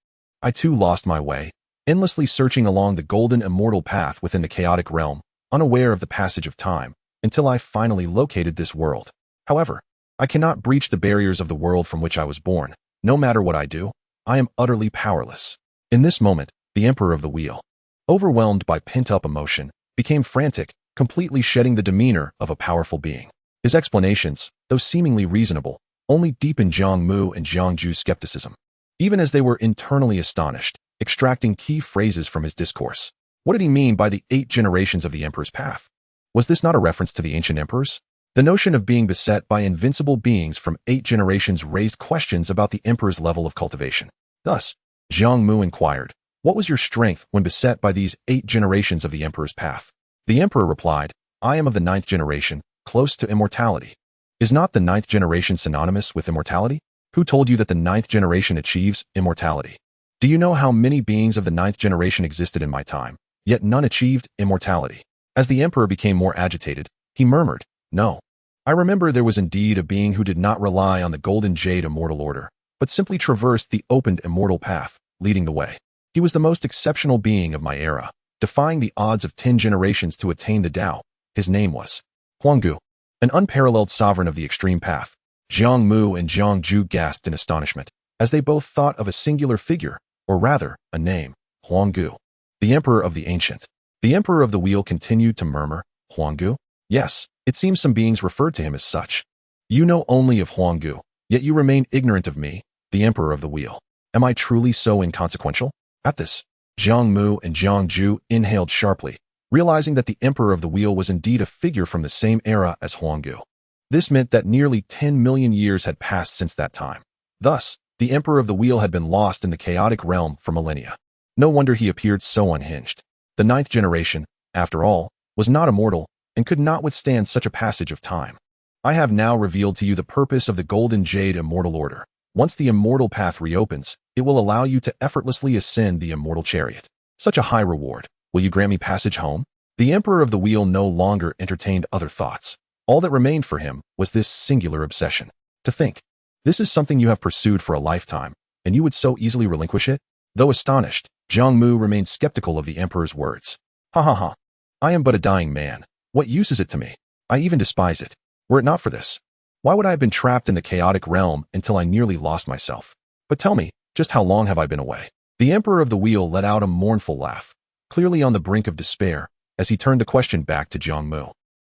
I too lost my way, endlessly searching along the golden immortal path within the chaotic realm, unaware of the passage of time, until I finally located this world. However, I cannot breach the barriers of the world from which I was born. No matter what I do, I am utterly powerless." In this moment, the Emperor of the Wheel, overwhelmed by pent-up emotion, became frantic, completely shedding the demeanor of a powerful being. His explanations, though seemingly reasonable, only deepened Jiang Mu and Jiang Ju's skepticism. Even as they were internally astonished, extracting key phrases from his discourse. What did he mean by the 8 generations of the Emperor's path? Was this not a reference to the ancient emperors? The notion of being beset by invincible beings from 8 generations raised questions about the emperor's level of cultivation. Thus, Jiang Mu inquired, "What was your strength when beset by these 8 generations of the emperor's path?" The emperor replied, "I am of the 9th generation, close to immortality." Is not the 9th generation synonymous with immortality? Who told you that the 9th generation achieves immortality? Do you know how many beings of the 9th generation existed in my time, yet none achieved immortality? As the emperor became more agitated, he murmured, "No. I remember there was indeed a being who did not rely on the golden jade immortal order, but simply traversed the opened immortal path, leading the way. He was the most exceptional being of my era, defying the odds of 10 generations to attain the Tao. His name was Huanggu, an unparalleled sovereign of the extreme path." Jiang Mu and Jiang Ju gasped in astonishment, as they both thought of a singular figure, or rather, a name, Huanggu, the emperor of the ancient. The emperor of the wheel continued to murmur, "Huanggu? Yes, it seems some beings referred to him as such. You know only of Huanggu, yet you remain ignorant of me, the emperor of the wheel. Am I truly so inconsequential?" At this, Jiang Mu and Jiang Ju inhaled sharply, realizing that the emperor of the wheel was indeed a figure from the same era as Huanggu. This meant that nearly 10 million years had passed since that time. Thus, the emperor of the wheel had been lost in the chaotic realm for millennia. No wonder he appeared so unhinged. The 9th generation, after all, was not immortal and could not withstand such a passage of time. I have now revealed to you the purpose of the Golden Jade Immortal Order. Once the immortal path reopens, it will allow you to effortlessly ascend the immortal chariot. Such a high reward. Will you grant me passage home? The Emperor of the Wheel no longer entertained other thoughts. All that remained for him was this singular obsession. To think, this is something you have pursued for a lifetime, and you would so easily relinquish it? Though astonished, Jiang Mu remained skeptical of the Emperor's words. "Ha ha ha. I am but a dying man. What use is it to me? I even despise it. Were it not for this, why would I have been trapped in the chaotic realm until I nearly lost myself? But tell me, just how long have I been away?" The Emperor of the Wheel let out a mournful laugh, clearly on the brink of despair, as he turned the question back to Jiang Mu.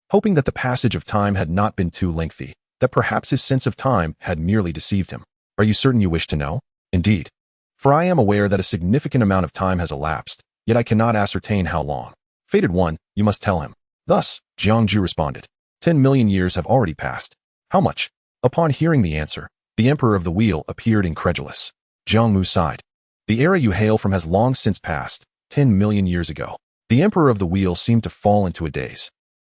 Hoping that the passage of time had not been too lengthy, that perhaps his sense of time had merely deceived him. "Are you certain you wish to know?" "Indeed. For I am aware that a significant amount of time has elapsed, yet I cannot ascertain how long." "Fated one, you must tell him." Thus, Jiang Ju responded, 10 million years have already passed." "How much?" Upon hearing the answer, the Emperor of the Wheel appeared incredulous. Jiang Mu sighed. "The era you hail from has long since passed, 10 million years ago." The Emperor of the Wheel seemed to fall into a daze.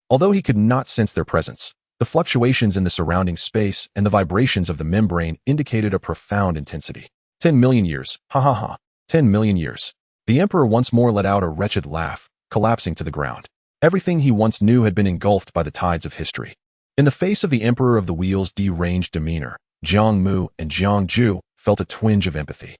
Although he could not sense their presence, the fluctuations in the surrounding space and the vibrations of the membrane indicated a profound intensity. 10 million years, ha ha ha, 10 million years. The Emperor once more let out a wretched laugh, collapsing to the ground. Everything he once knew had been engulfed by the tides of history. In the face of the Emperor of the Wheel's deranged demeanor, Jiang Mu and Jiang Ju felt a twinge of empathy.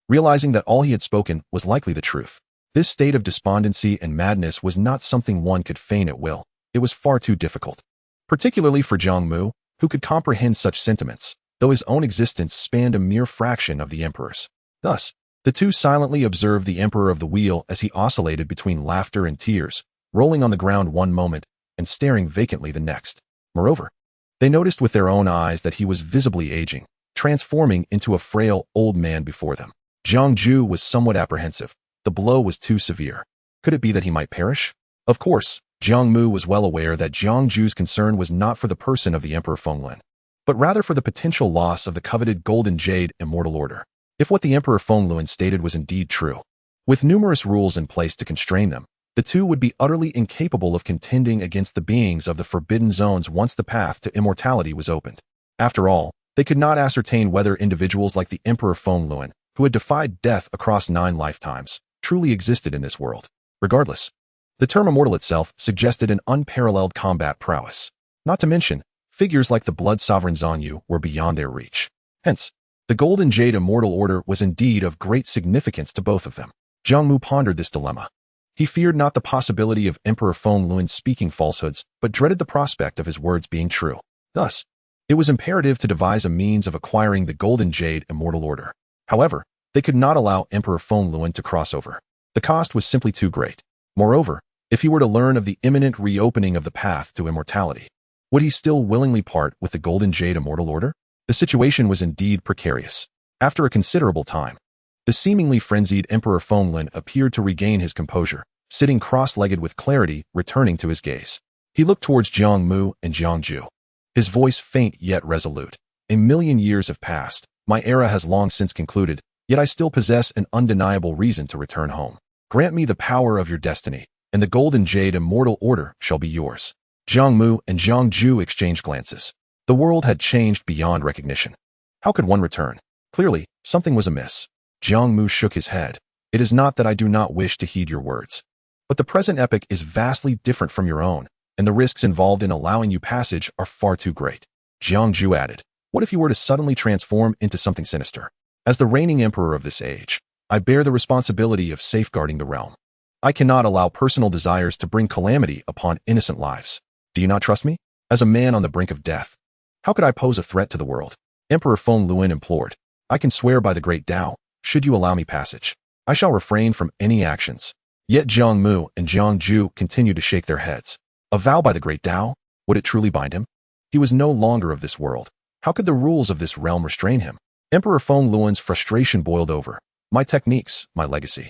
Realizing that all he had spoken was likely the truth, this state of despondency and madness was not something one could feign at will. It was far too difficult. Particularly for Jiang Mu, who could comprehend such sentiments, though his own existence spanned a mere fraction of the Emperor's. Thus, the two silently observed the Emperor of the Wheel as he oscillated between laughter and tears, rolling on the ground one moment and staring vacantly the next. Moreover, they noticed with their own eyes that he was visibly aging, transforming into a frail old man before them. Jiang Mu was somewhat apprehensive. The blow was too severe. Could it be that he might perish? Of course, Jiang Mu was well aware that Jiang Ju's concern was not for the person of the Emperor Fenglin, but rather for the potential loss of the coveted Golden Jade Immortal Order. If what the Emperor Fenglin stated was indeed true, with numerous rules in place to constrain them, the two would be utterly incapable of contending against the beings of the Forbidden Zones once the path to immortality was opened. After all, they could not ascertain whether individuals like the Emperor Fenglin, who had defied death across 9 lifetimes, truly existed in this world. Regardless, the term immortal itself suggested an unparalleled combat prowess. Not to mention, figures like the Blood Sovereign Xianyu were beyond their reach. Hence, the Golden Jade Immortal Order was indeed of great significance to both of them. Jiang Mu pondered this dilemma. He feared not the possibility of Emperor Fenglin speaking falsehoods, but dreaded the prospect of his words being true. Thus, it was imperative to devise a means of acquiring the Golden Jade Immortal Order. However, they could not allow Emperor Fenglin to cross over. The cost was simply too great. Moreover, if he were to learn of the imminent reopening of the path to immortality, would he still willingly part with the Golden Jade Immortal Order? The situation was indeed precarious. After a considerable time, the seemingly frenzied Emperor Fenglin appeared to regain his composure, sitting cross-legged with clarity, returning to his gaze. He looked towards Jiang Mu and Jiang Ju, his voice faint yet resolute. A million years have passed. My era has long since concluded, yet I still possess an undeniable reason to return home. Grant me the power of your destiny, and the Golden Jade Immortal Order shall be yours. Jiang Mu and Jiang Ju exchanged glances. The world had changed beyond recognition. How could one return? Clearly, something was amiss. Jiang Mu shook his head. It is not that I do not wish to heed your words, but the present epoch is vastly different from your own, and the risks involved in allowing you passage are far too great. Jiang Ju added, what if you were to suddenly transform into something sinister? As the reigning emperor of this age, I bear the responsibility of safeguarding the realm. I cannot allow personal desires to bring calamity upon innocent lives. Do you not trust me? As a man on the brink of death, how could I pose a threat to the world? Emperor Fenglin implored. I can swear by the great Tao, should you allow me passage, I shall refrain from any actions. Yet Jiang Mu and Jiang Ju continued to shake their heads. A vow by the great Tao? Would it truly bind him? He was no longer of this world. How could the rules of this realm restrain him? Emperor Fenglin's frustration boiled over. My techniques, my legacy,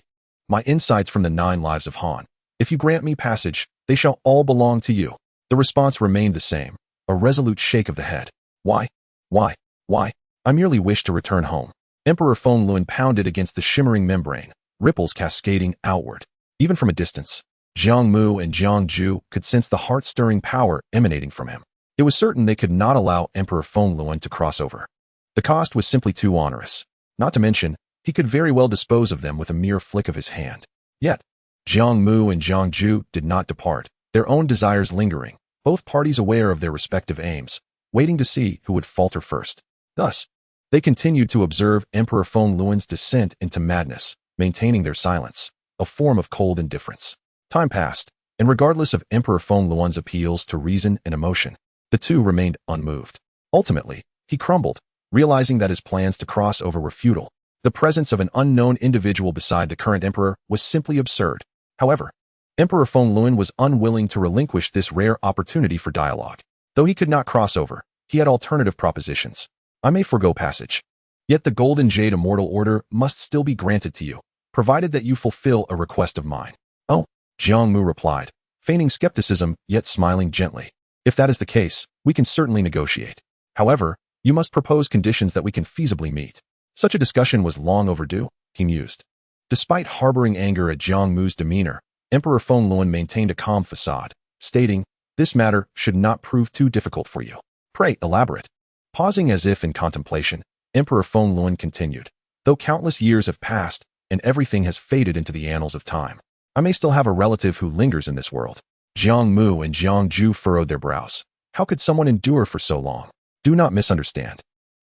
my insights from the 9 lives of Han. If you grant me passage, they shall all belong to you. The response remained the same, a resolute shake of the head. Why? Why? I merely wish to return home. Emperor Fenglin pounded against the shimmering membrane, ripples cascading outward. Even from a distance, Jiang Mu and Jiang Ju could sense the heart-stirring power emanating from him. It was certain they could not allow Emperor Fenglin to cross over. The cost was simply too onerous. Not to mention, he could very well dispose of them with a mere flick of his hand. Yet, Jiang Mu and Jiang Ju did not depart, their own desires lingering, both parties aware of their respective aims, waiting to see who would falter first. Thus, they continued to observe Emperor Fenglin's descent into madness, maintaining their silence, a form of cold indifference. Time passed, and regardless of Emperor Fenglin's appeals to reason and emotion, the two remained unmoved. Ultimately, he crumbled, realizing that his plans to cross over were futile. The presence of an unknown individual beside the current emperor was simply absurd. However, Emperor Fenglin was unwilling to relinquish this rare opportunity for dialogue. Though he could not cross over, he had alternative propositions. I may forgo passage. Yet the Golden Jade Immortal Order must still be granted to you, provided that you fulfill a request of mine. Oh, Jiang Mu replied, feigning skepticism yet smiling gently. If that is the case, we can certainly negotiate. However, you must propose conditions that we can feasibly meet. Such a discussion was long overdue, he mused. Despite harboring anger at Jiang Mu's demeanor, Emperor Fenglin maintained a calm facade, stating, this matter should not prove too difficult for you. Pray elaborate. Pausing as if in contemplation, Emperor Fenglin continued, though countless years have passed, and everything has faded into the annals of time, I may still have a relative who lingers in this world. Jiang Mu and Jiang Ju furrowed their brows. How could someone endure for so long? Do not misunderstand.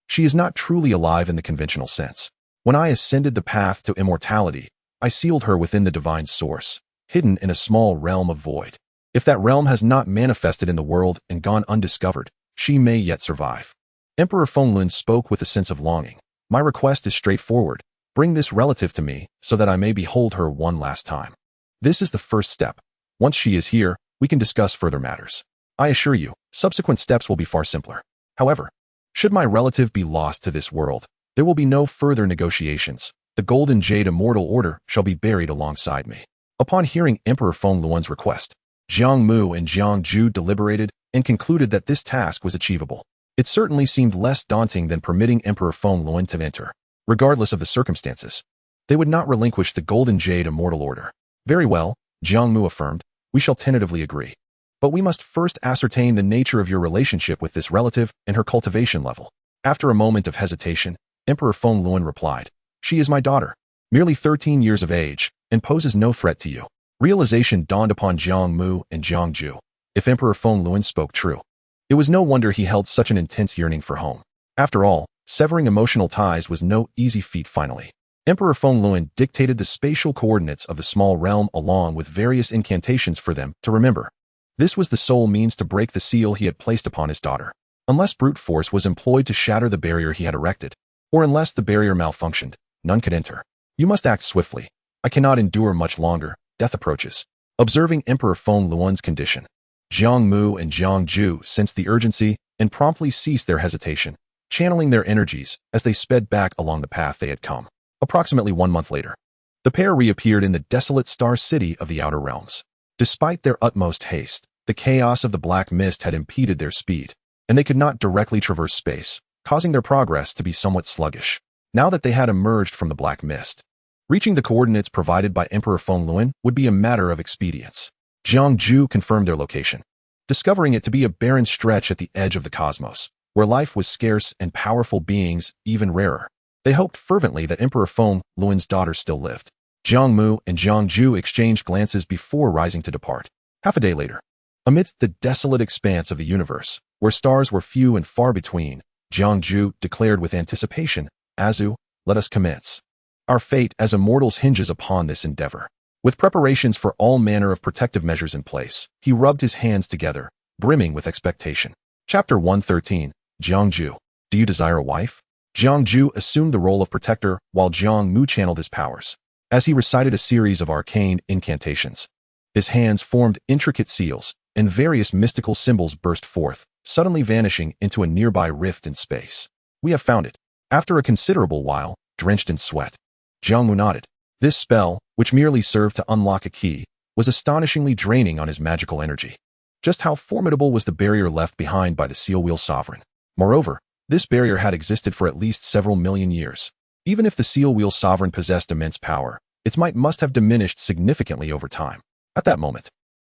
She is not truly alive in the conventional sense. When I ascended the path to immortality, I sealed her within the divine source, hidden in a small realm of void. If that realm has not manifested in the world and gone undiscovered, she may yet survive. Emperor Fenglin spoke with a sense of longing. My request is straightforward. Bring this relative to me so that I may behold her one last time. This is the first step. Once she is here, we can discuss further matters. I assure you, subsequent steps will be far simpler. However, should my relative be lost to this world, there will be no further negotiations. The Golden Jade Immortal Order shall be buried alongside me. Upon hearing Emperor Feng Luan's request, Jiang Mu and Jiang Ju deliberated and concluded that this task was achievable. It certainly seemed less daunting than permitting Emperor Feng Luan to enter. Regardless of the circumstances, they would not relinquish the Golden Jade Immortal Order. Very well, Jiang Mu affirmed, we shall tentatively agree. But we must first ascertain the nature of your relationship with this relative and her cultivation level. After a moment of hesitation, Emperor Feng Luan replied, she is my daughter, merely 13 years of age, and poses no threat to you. Realization dawned upon Jiang Mu and Jiang Ju. If Emperor Feng Luan spoke true, it was no wonder he held such an intense yearning for home. After all, severing emotional ties was no easy feat finally. Emperor Feng Luan dictated the spatial coordinates of the small realm along with various incantations for them to remember. This was the sole means to break the seal he had placed upon his daughter. Unless brute force was employed to shatter the barrier he had erected, or unless the barrier malfunctioned, none could enter. You must act swiftly. I cannot endure much longer. Death approaches. Observing Emperor Feng Luan's condition, Jiang Mu and Jiang Ju sensed the urgency and promptly ceased their hesitation, channeling their energies as they sped back along the path they had come. Approximately 1 month later, the pair reappeared in the desolate star city of the Outer Realms. Despite their utmost haste, the chaos of the black mist had impeded their speed, and they could not directly traverse space, causing their progress to be somewhat sluggish. Now that they had emerged from the black mist, reaching the coordinates provided by Emperor Feng Luan would be a matter of expedience. Jiang Ju confirmed their location, discovering it to be a barren stretch at the edge of the cosmos, where life was scarce and powerful beings even rarer. They hoped fervently that Emperor Feng Luan's daughter still lived. Jiang Mu and Jiang Ju exchanged glances before rising to depart. Half a day later, amidst the desolate expanse of the universe, where stars were few and far between, Jiang Ju declared with anticipation, Azu, let us commence. Our fate as immortals hinges upon this endeavor. With preparations for all manner of protective measures in place, he rubbed his hands together, brimming with expectation. Chapter 113, Jiang Ju. Do you desire a wife? Jiang Ju assumed the role of protector while Jiang Mu channeled his powers. As he recited a series of arcane incantations, his hands formed intricate seals, and various mystical symbols burst forth, suddenly vanishing into a nearby rift in space. We have found it. After a considerable while, drenched in sweat, Jiang Mu nodded. This spell, which merely served to unlock a key, was astonishingly draining on his magical energy. Just how formidable was the barrier left behind by the Seal Wheel Sovereign? Moreover, this barrier had existed for at least several million years. Even if the Seal Wheel Sovereign possessed immense power, its might must have diminished significantly over time. At that moment,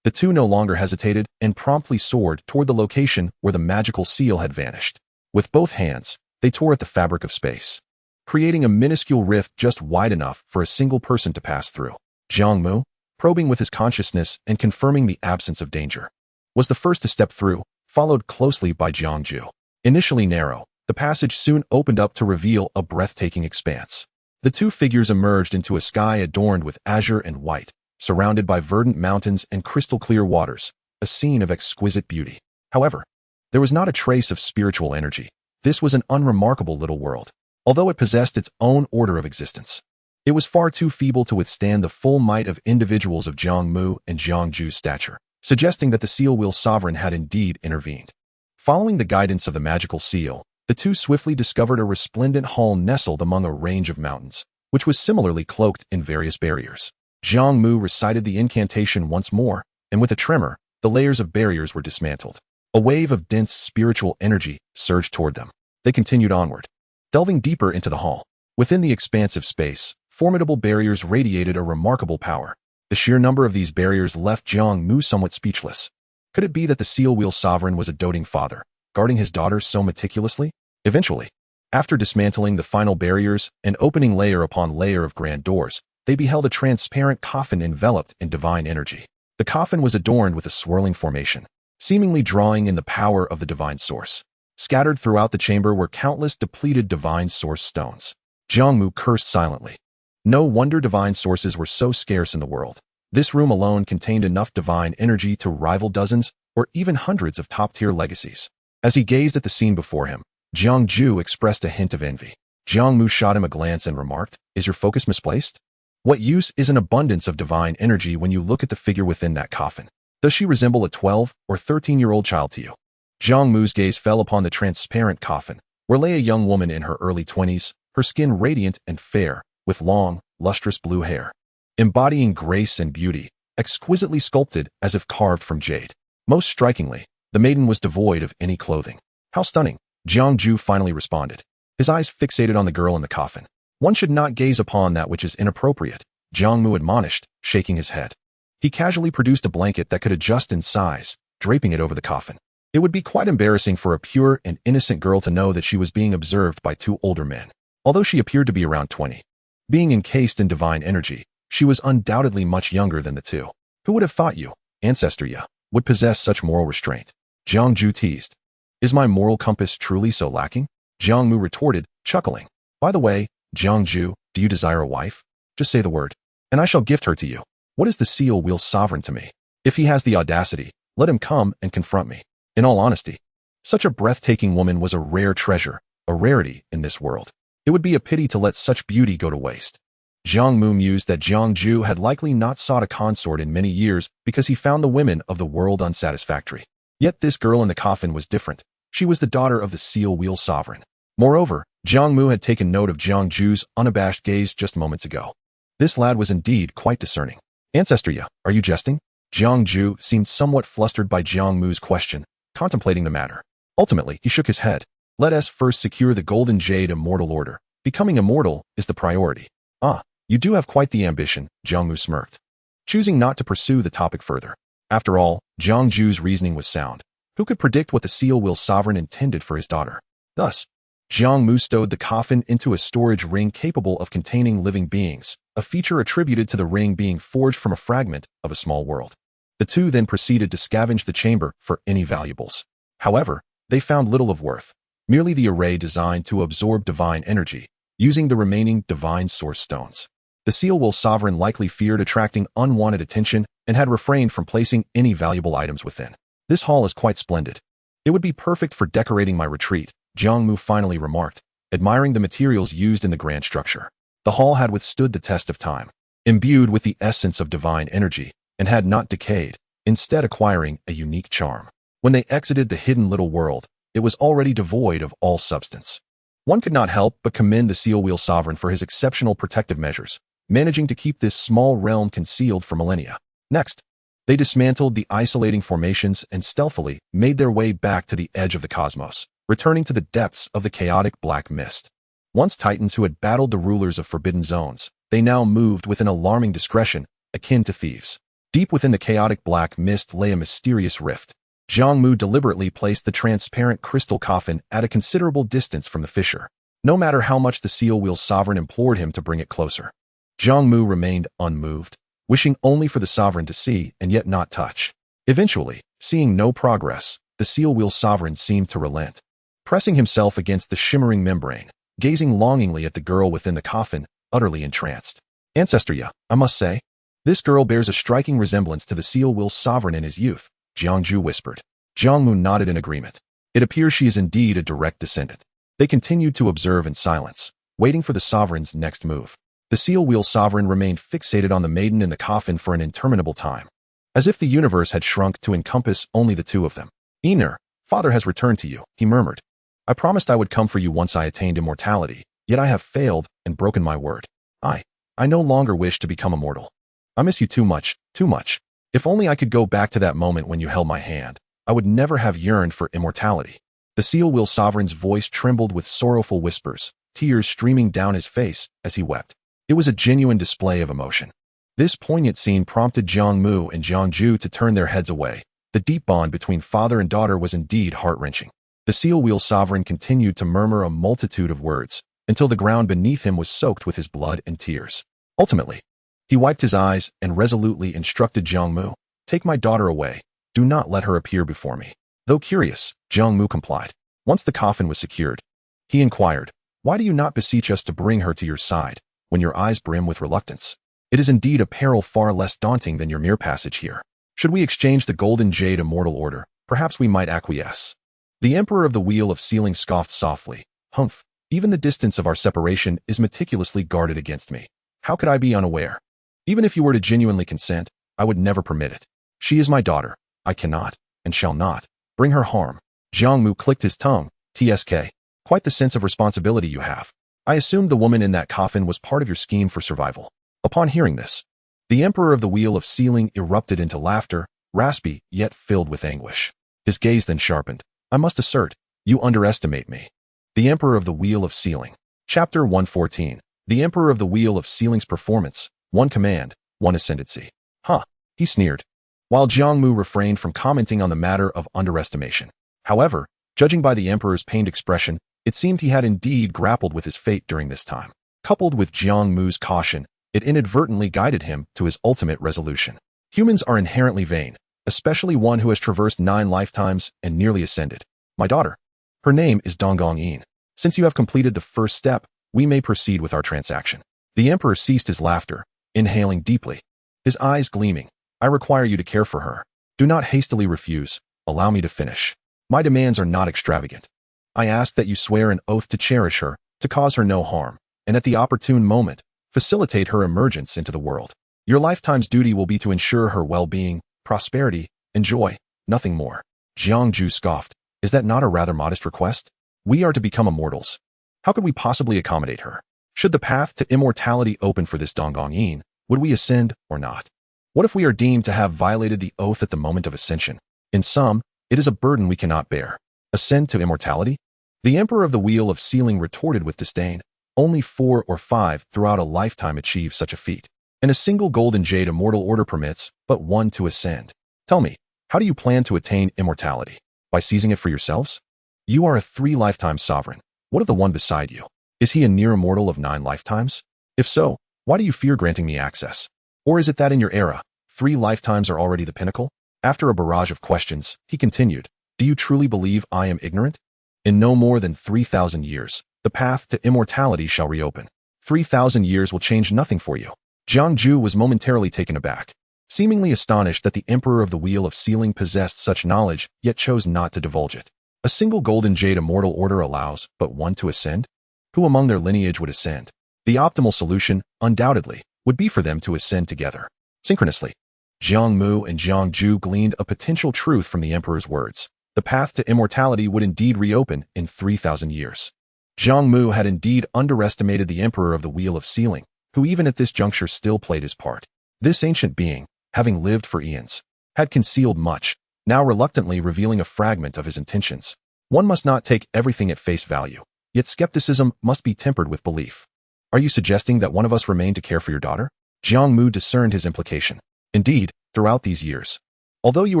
the two no longer hesitated and promptly soared toward the location where the magical seal had vanished. With both hands, they tore at the fabric of space, creating a minuscule rift just wide enough for a single person to pass through. Jiang Mu, probing with his consciousness and confirming the absence of danger, was the first to step through, followed closely by Jiang Ju. Initially narrow, the passage soon opened up to reveal a breathtaking expanse. The two figures emerged into a sky adorned with azure and white, surrounded by verdant mountains and crystal-clear waters, a scene of exquisite beauty. However, there was not a trace of spiritual energy. This was an unremarkable little world, although it possessed its own order of existence. It was far too feeble to withstand the full might of individuals of Jiang Mu and Jiang Ju's stature, suggesting that the Seal Wheel Sovereign had indeed intervened. Following the guidance of the magical seal, the two swiftly discovered a resplendent hall nestled among a range of mountains, which was similarly cloaked in various barriers. Jiang Mu recited the incantation once more, and with a tremor, the layers of barriers were dismantled. A wave of dense spiritual energy surged toward them. They continued onward, delving deeper into the hall. Within the expansive space, formidable barriers radiated a remarkable power. The sheer number of these barriers left Jiang Mu somewhat speechless. Could it be that the Seal Wheel Sovereign was a doting father, guarding his daughters so meticulously? Eventually, after dismantling the final barriers and opening layer upon layer of grand doors, they beheld a transparent coffin enveloped in divine energy. The coffin was adorned with a swirling formation, seemingly drawing in the power of the divine source. Scattered throughout the chamber were countless depleted divine source stones. Jiang Mu cursed silently. No wonder divine sources were so scarce in the world. This room alone contained enough divine energy to rival dozens or even hundreds of top-tier legacies. As he gazed at the scene before him, Jiang Ju expressed a hint of envy. Jiang Mu shot him a glance and remarked, "Is your focus misplaced? What use is an abundance of divine energy when you look at the figure within that coffin? Does she resemble a 12 or 13-year-old child to you? Jiang Mu's gaze fell upon the transparent coffin, where lay a young woman in her early 20s, her skin radiant and fair, with long, lustrous blue hair, embodying grace and beauty, exquisitely sculpted as if carved from jade. Most strikingly, the maiden was devoid of any clothing. How stunning, Jiang Ju finally responded, his eyes fixated on the girl in the coffin. One should not gaze upon that which is inappropriate, Jiang Mu admonished, shaking his head. He casually produced a blanket that could adjust in size, draping it over the coffin. It would be quite embarrassing for a pure and innocent girl to know that she was being observed by two older men. Although she appeared to be around 20. Being encased in divine energy, she was undoubtedly much younger than the two. Who would have thought you, xianxiaaudiobooks, would possess such moral restraint? Jiang Ju teased. Is my moral compass truly so lacking? Jiang Mu retorted, chuckling. By the way, Jiang Ju, do you desire a wife? Just say the word, and I shall gift her to you. What is the seal wheel sovereign to me? If he has the audacity, let him come and confront me. In all honesty, such a breathtaking woman was a rare treasure, a rarity in this world. It would be a pity to let such beauty go to waste. Jiang Mu mused that Jiang Ju had likely not sought a consort in many years because he found the women of the world unsatisfactory. Yet this girl in the coffin was different. She was the daughter of the seal wheel sovereign. Moreover, Jiang Mu had taken note of Jiang Ju's unabashed gaze just moments ago. This lad was indeed quite discerning. Xianxiaaudiobooks, are you jesting? Jiang Ju seemed somewhat flustered by Jiang Mu's question, contemplating the matter. Ultimately, he shook his head. Let us first secure the golden jade immortal order. Becoming immortal is the priority. Ah, you do have quite the ambition, Jiang Mu smirked, choosing not to pursue the topic further. After all, Jiang Ju's reasoning was sound. Who could predict what the seal wheel sovereign intended for his daughter? Thus, Jiang Mu stowed the coffin into a storage ring capable of containing living beings, a feature attributed to the ring being forged from a fragment of a small world. The two then proceeded to scavenge the chamber for any valuables. However, they found little of worth, merely the array designed to absorb divine energy, using the remaining divine source stones. The seal wheel sovereign likely feared attracting unwanted attention and had refrained from placing any valuable items within. This hall is quite splendid. It would be perfect for decorating my retreat, Jiang Mu finally remarked, admiring the materials used in the grand structure. The hall had withstood the test of time, imbued with the essence of divine energy, and had not decayed, instead acquiring a unique charm. When they exited the hidden little world, it was already devoid of all substance. One could not help but commend the seal wheel sovereign for his exceptional protective measures, managing to keep this small realm concealed for millennia. Next, they dismantled the isolating formations and stealthily made their way back to the edge of the cosmos, returning to the depths of the chaotic black mist. Once titans who had battled the rulers of forbidden zones, they now moved with an alarming discretion, akin to thieves. Deep within the chaotic black mist lay a mysterious rift. Jiang Mu deliberately placed the transparent crystal coffin at a considerable distance from the fissure, no matter how much the seal wheel sovereign implored him to bring it closer. Jiang Mu remained unmoved, wishing only for the sovereign to see and yet not touch. Eventually, seeing no progress, the seal wheel sovereign seemed to relent. Pressing himself against the shimmering membrane, gazing longingly at the girl within the coffin, utterly entranced. Xianxiaaudiobooks, I must say, this girl bears a striking resemblance to the seal wheel sovereign in his youth, Jiang Ju whispered. Jiang Mu nodded in agreement. It appears she is indeed a direct descendant. They continued to observe in silence, waiting for the sovereign's next move. The seal wheel sovereign remained fixated on the maiden in the coffin for an interminable time, as if the universe had shrunk to encompass only the two of them. Ener, father has returned to you, he murmured. I promised I would come for you once I attained immortality, yet I have failed and broken my word. I no longer wish to become immortal. I miss you too much, too much. If only I could go back to that moment when you held my hand, I would never have yearned for immortality. The seal wheel sovereign's voice trembled with sorrowful whispers, tears streaming down his face as he wept. It was a genuine display of emotion. This poignant scene prompted Jiang Mu and Jiang Ju to turn their heads away. The deep bond between father and daughter was indeed heart-wrenching. The seal wheel sovereign continued to murmur a multitude of words, until the ground beneath him was soaked with his blood and tears. Ultimately, he wiped his eyes and resolutely instructed Jiang Mu, take my daughter away. Do not let her appear before me. Though curious, Jiang Mu complied. Once the coffin was secured, he inquired, why do you not beseech us to bring her to your side, when your eyes brim with reluctance? It is indeed a peril far less daunting than your mere passage here. Should we exchange the golden jade immortal order, perhaps we might acquiesce. The Emperor of the Wheel of Sealing scoffed softly. Humph, even the distance of our separation is meticulously guarded against me. How could I be unaware? Even if you were to genuinely consent, I would never permit it. She is my daughter. I cannot, and shall not, bring her harm. Jiang Mu clicked his tongue. TSK. Quite the sense of responsibility you have. I assumed the woman in that coffin was part of your scheme for survival. Upon hearing this, the Emperor of the Wheel of Sealing erupted into laughter, raspy, yet filled with anguish. His gaze then sharpened. I must assert, you underestimate me. The Emperor of the Wheel of Sealing. Chapter 114. The Emperor of the Wheel of Sealing's performance. One command, one ascendancy. Huh, he sneered, while Jiang Mu refrained from commenting on the matter of underestimation. However, judging by the Emperor's pained expression, it seemed he had indeed grappled with his fate during this time. Coupled with Jiang Mu's caution, it inadvertently guided him to his ultimate resolution. Humans are inherently vain, especially one who has traversed 9 lifetimes and nearly ascended. My daughter. Her name is Donggong Yin. Since you have completed the first step, we may proceed with our transaction. The Emperor ceased his laughter, inhaling deeply, his eyes gleaming. I require you to care for her. Do not hastily refuse. Allow me to finish. My demands are not extravagant. I ask that you swear an oath to cherish her, to cause her no harm, and at the opportune moment, facilitate her emergence into the world. Your lifetime's duty will be to ensure her well-being, prosperity, and joy, nothing more. Jiang Ju scoffed. Is that not a rather modest request? We are to become immortals. How could we possibly accommodate her? Should the path to immortality open for this Donggong Yin, would we ascend or not? What if we are deemed to have violated the oath at the moment of ascension? In sum, it is a burden we cannot bear. Ascend to immortality? The Emperor of the Wheel of Sealing retorted with disdain. Only 4 or 5 throughout a lifetime achieve such a feat, and a single golden jade immortal order permits but one to ascend. Tell me, how do you plan to attain immortality? By seizing it for yourselves? You are a 3-lifetime sovereign. What of the one beside you? Is he a near immortal of 9 lifetimes? If so, why do you fear granting me access? Or is it that in your era, 3 lifetimes are already the pinnacle? After a barrage of questions, he continued, do you truly believe I am ignorant? In no more than 3,000 years, the path to immortality shall reopen. 3,000 years will change nothing for you. Jiang Ju was momentarily taken aback, seemingly astonished that the Emperor of the Wheel of Sealing possessed such knowledge, yet chose not to divulge it. A single golden jade immortal order allows but one to ascend? Who among their lineage would ascend? The optimal solution, undoubtedly, would be for them to ascend together, synchronously. Jiang Mu and Jiang Ju gleaned a potential truth from the Emperor's words. The path to immortality would indeed reopen in 3,000 years. Jiang Mu had indeed underestimated the Emperor of the Wheel of Sealing, who even at this juncture still played his part. This ancient being, having lived for eons, had concealed much, now reluctantly revealing a fragment of his intentions. One must not take everything at face value, yet skepticism must be tempered with belief. Are you suggesting that one of us remain to care for your daughter? Jiang Mu discerned his implication. Indeed, throughout these years, although you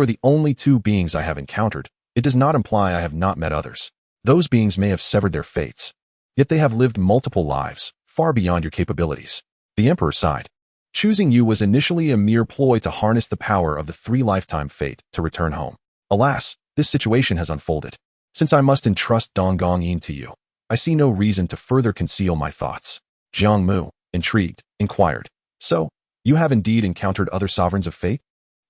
are the only 2 beings I have encountered, it does not imply I have not met others. Those beings may have severed their fates, yet they have lived multiple lives, far beyond your capabilities. The Emperor sighed. Choosing you was initially a mere ploy to harness the power of the 3-lifetime fate to return home. Alas, this situation has unfolded. Since I must entrust Donggong Yin to you, I see no reason to further conceal my thoughts. Jiang Mu, intrigued, inquired. So, you have indeed encountered other sovereigns of fate?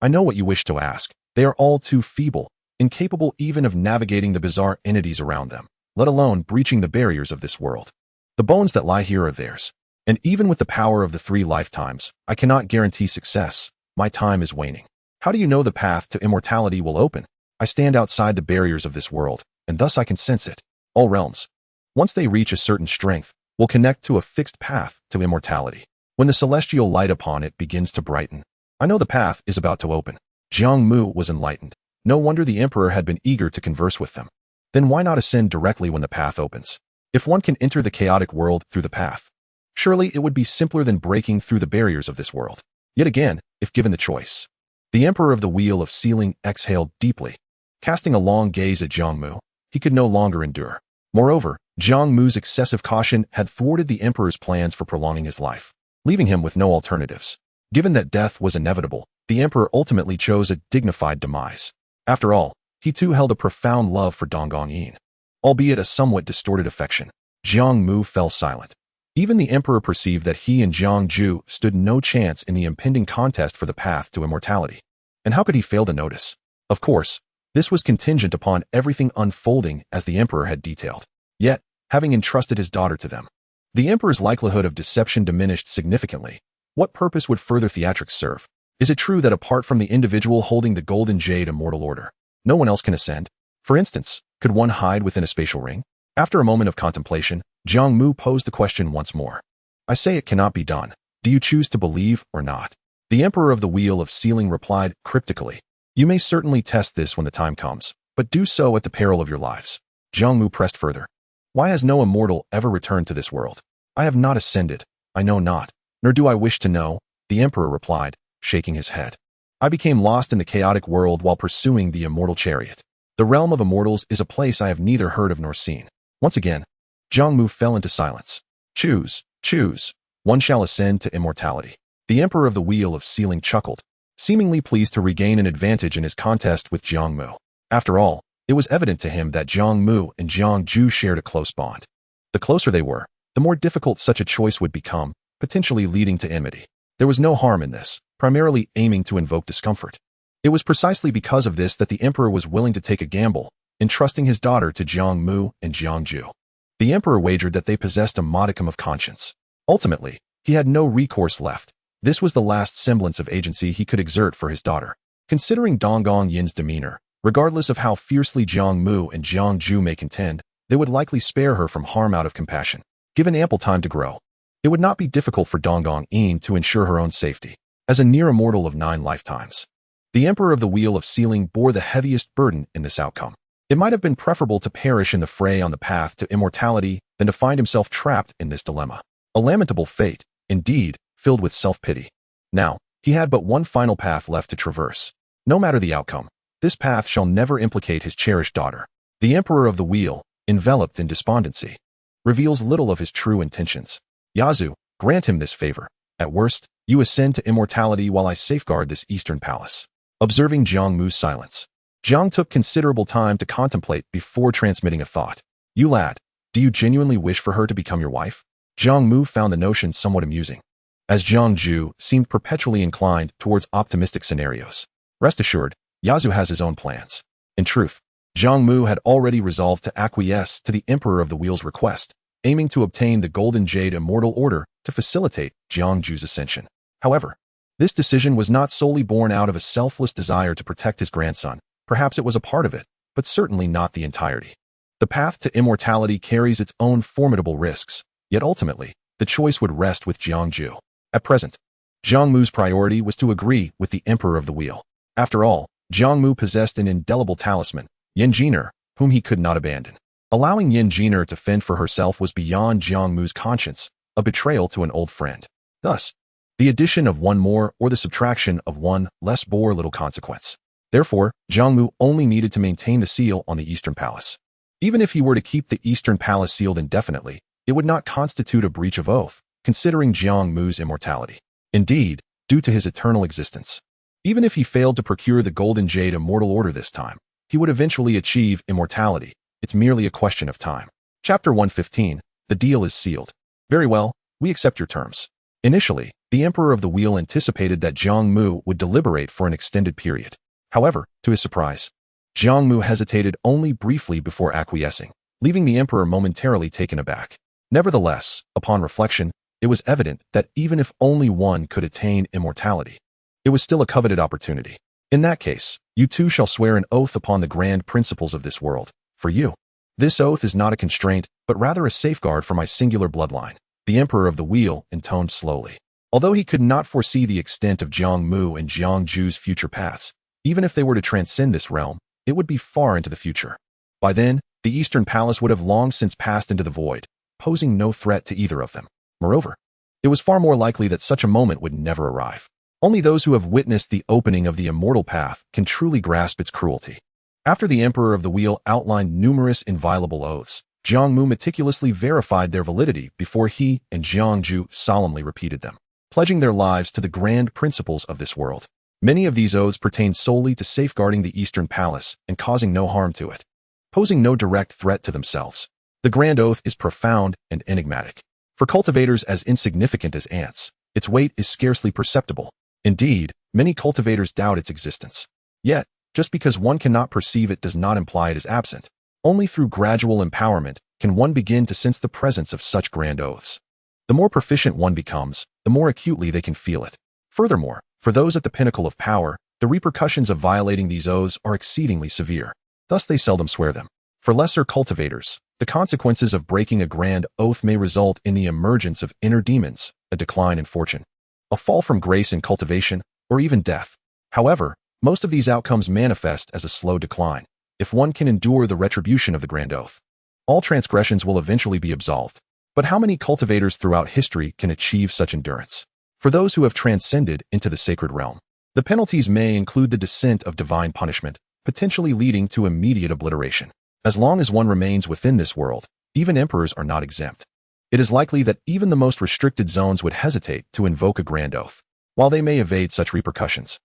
I know what you wish to ask. They are all too feeble, incapable even of navigating the bizarre entities around them, let alone breaching the barriers of this world. The bones that lie here are theirs, and even with the power of the 3 lifetimes, I cannot guarantee success. My time is waning. How do you know the path to immortality will open? I stand outside the barriers of this world, and thus I can sense it. All realms, once they reach a certain strength, will connect to a fixed path to immortality. When the celestial light upon it begins to brighten, I know the path is about to open. Jiang Mu was enlightened. No wonder the Emperor had been eager to converse with them. Then why not ascend directly when the path opens? If one can enter the chaotic world through the path, surely it would be simpler than breaking through the barriers of this world. Yet again, if given the choice. The Emperor of the Wheel of Sealing exhaled deeply. Casting a long gaze at Jiang Mu, he could no longer endure. Moreover, Jiang Mu's excessive caution had thwarted the Emperor's plans for prolonging his life, leaving him with no alternatives. Given that death was inevitable, the Emperor ultimately chose a dignified demise. After all, he too held a profound love for Donggong Yin, albeit a somewhat distorted affection. Jiang Mu fell silent. Even the Emperor perceived that he and Jiang Ju stood no chance in the impending contest for the path to immortality. And how could he fail to notice? Of course, this was contingent upon everything unfolding as the Emperor had detailed. Yet, having entrusted his daughter to them, The emperor's likelihood of deception diminished significantly. What purpose would further theatrics serve? Is it true that apart from the individual holding the golden jade immortal order, no one else can ascend? For instance, could one hide within a spatial ring? After a moment of contemplation, Jiang Mu posed the question once more. I say it cannot be done. Do you choose to believe or not? The Emperor of the Wheel of Sealing replied cryptically. You may certainly test this when the time comes, but do so at the peril of your lives. Jiang Mu pressed further. Why has no immortal ever returned to this world? I have not ascended. I know not, nor do I wish to know, the Emperor replied, shaking his head. I became lost in the chaotic world while pursuing the immortal chariot. The realm of immortals is a place I have neither heard of nor seen. Once again, Jiang Mu fell into silence. Choose, choose. One shall ascend to immortality. The Emperor of the Wheel of Sealing chuckled, seemingly pleased to regain an advantage in his contest with Jiang Mu. After all, it was evident to him that Jiang Mu and Jiang Ju shared a close bond. The closer they were, the more difficult such a choice would become, potentially leading to enmity. There was no harm in this, primarily aiming to invoke discomfort. It was precisely because of this that the Emperor was willing to take a gamble, entrusting his daughter to Jiang Mu and Jiang Ju. The Emperor wagered that they possessed a modicum of conscience. Ultimately, he had no recourse left. This was the last semblance of agency he could exert for his daughter. Considering Donggong Yin's demeanor, regardless of how fiercely Jiang Mu and Jiang Ju may contend, they would likely spare her from harm out of compassion. Given ample time to grow, it would not be difficult for Donggong Yin to ensure her own safety. As a near immortal of 9 lifetimes, the Emperor of the Wheel of Sealing bore the heaviest burden in this outcome. It might have been preferable to perish in the fray on the path to immortality than to find himself trapped in this dilemma. A lamentable fate, indeed, filled with self-pity. Now, he had but one final path left to traverse. No matter the outcome, this path shall never implicate his cherished daughter. The Emperor of the Wheel, enveloped in despondency, reveals little of his true intentions. Yazoo, grant him this favor. At worst, you ascend to immortality while I safeguard this eastern palace. Observing Jiang Mu's silence, Jiang took considerable time to contemplate before transmitting a thought. You lad, do you genuinely wish for her to become your wife? Jiang Mu found the notion somewhat amusing, as Jiang Ju seemed perpetually inclined towards optimistic scenarios. Rest assured, Yazoo has his own plans. In truth, Jiang Mu had already resolved to acquiesce to the Emperor of the Wheel's request, aiming to obtain the Golden Jade Immortal Order to facilitate Jiang Ju's ascension. However, this decision was not solely born out of a selfless desire to protect his grandson. Perhaps it was a part of it, but certainly not the entirety. The path to immortality carries its own formidable risks, yet ultimately, the choice would rest with Jiang Ju. At present, Jiang Mu's priority was to agree with the Emperor of the Wheel. After all, Jiang Mu possessed an indelible talisman, Yin Jiner, whom he could not abandon. Allowing Yin Jiner to fend for herself was beyond Jiang Mu's conscience, a betrayal to an old friend. Thus, the addition of one more or the subtraction of one less bore little consequence. Therefore, Jiang Mu only needed to maintain the seal on the Eastern Palace. Even if he were to keep the Eastern Palace sealed indefinitely, it would not constitute a breach of oath, considering Jiang Mu's immortality. Indeed, due to his eternal existence. Even if he failed to procure the Golden Jade Immortal Order this time, he would eventually achieve immortality. It's merely a question of time. Chapter 115, The Deal is Sealed. Very well, we accept your terms. Initially, the Emperor of the Wheel anticipated that Jiang Mu would deliberate for an extended period. However, to his surprise, Jiang Mu hesitated only briefly before acquiescing, leaving the Emperor momentarily taken aback. Nevertheless, upon reflection, it was evident that even if only one could attain immortality, it was still a coveted opportunity. In that case, you too shall swear an oath upon the grand principles of this world. For you, this oath is not a constraint, but rather a safeguard for my singular bloodline. The Emperor of the Wheel intoned slowly. Although he could not foresee the extent of Jiang Mu and Jiang Ju's future paths, even if they were to transcend this realm, it would be far into the future. By then, the Eastern Palace would have long since passed into the void, posing no threat to either of them. Moreover, it was far more likely that such a moment would never arrive. Only those who have witnessed the opening of the immortal path can truly grasp its cruelty. After the Emperor of the Wheel outlined numerous inviolable oaths, Jiang Mu meticulously verified their validity before he and Jiang Ju solemnly repeated them, pledging their lives to the grand principles of this world. Many of these oaths pertained solely to safeguarding the Eastern Palace and causing no harm to it, posing no direct threat to themselves. The grand oath is profound and enigmatic. For cultivators as insignificant as ants, its weight is scarcely perceptible. Indeed, many cultivators doubt its existence. Yet, just because one cannot perceive it does not imply it is absent. Only through gradual empowerment can one begin to sense the presence of such grand oaths. The more proficient one becomes, the more acutely they can feel it. Furthermore, for those at the pinnacle of power, the repercussions of violating these oaths are exceedingly severe. Thus they seldom swear them. For lesser cultivators, the consequences of breaking a grand oath may result in the emergence of inner demons, a decline in fortune, a fall from grace in cultivation, or even death. However, most of these outcomes manifest as a slow decline. If one can endure the retribution of the grand oath, all transgressions will eventually be absolved. But how many cultivators throughout history can achieve such endurance? For those who have transcended into the sacred realm, the penalties may include the descent of divine punishment, potentially leading to immediate obliteration. As long as one remains within this world, even emperors are not exempt. It is likely that even the most restricted zones would hesitate to invoke a grand oath, while they may evade such repercussions.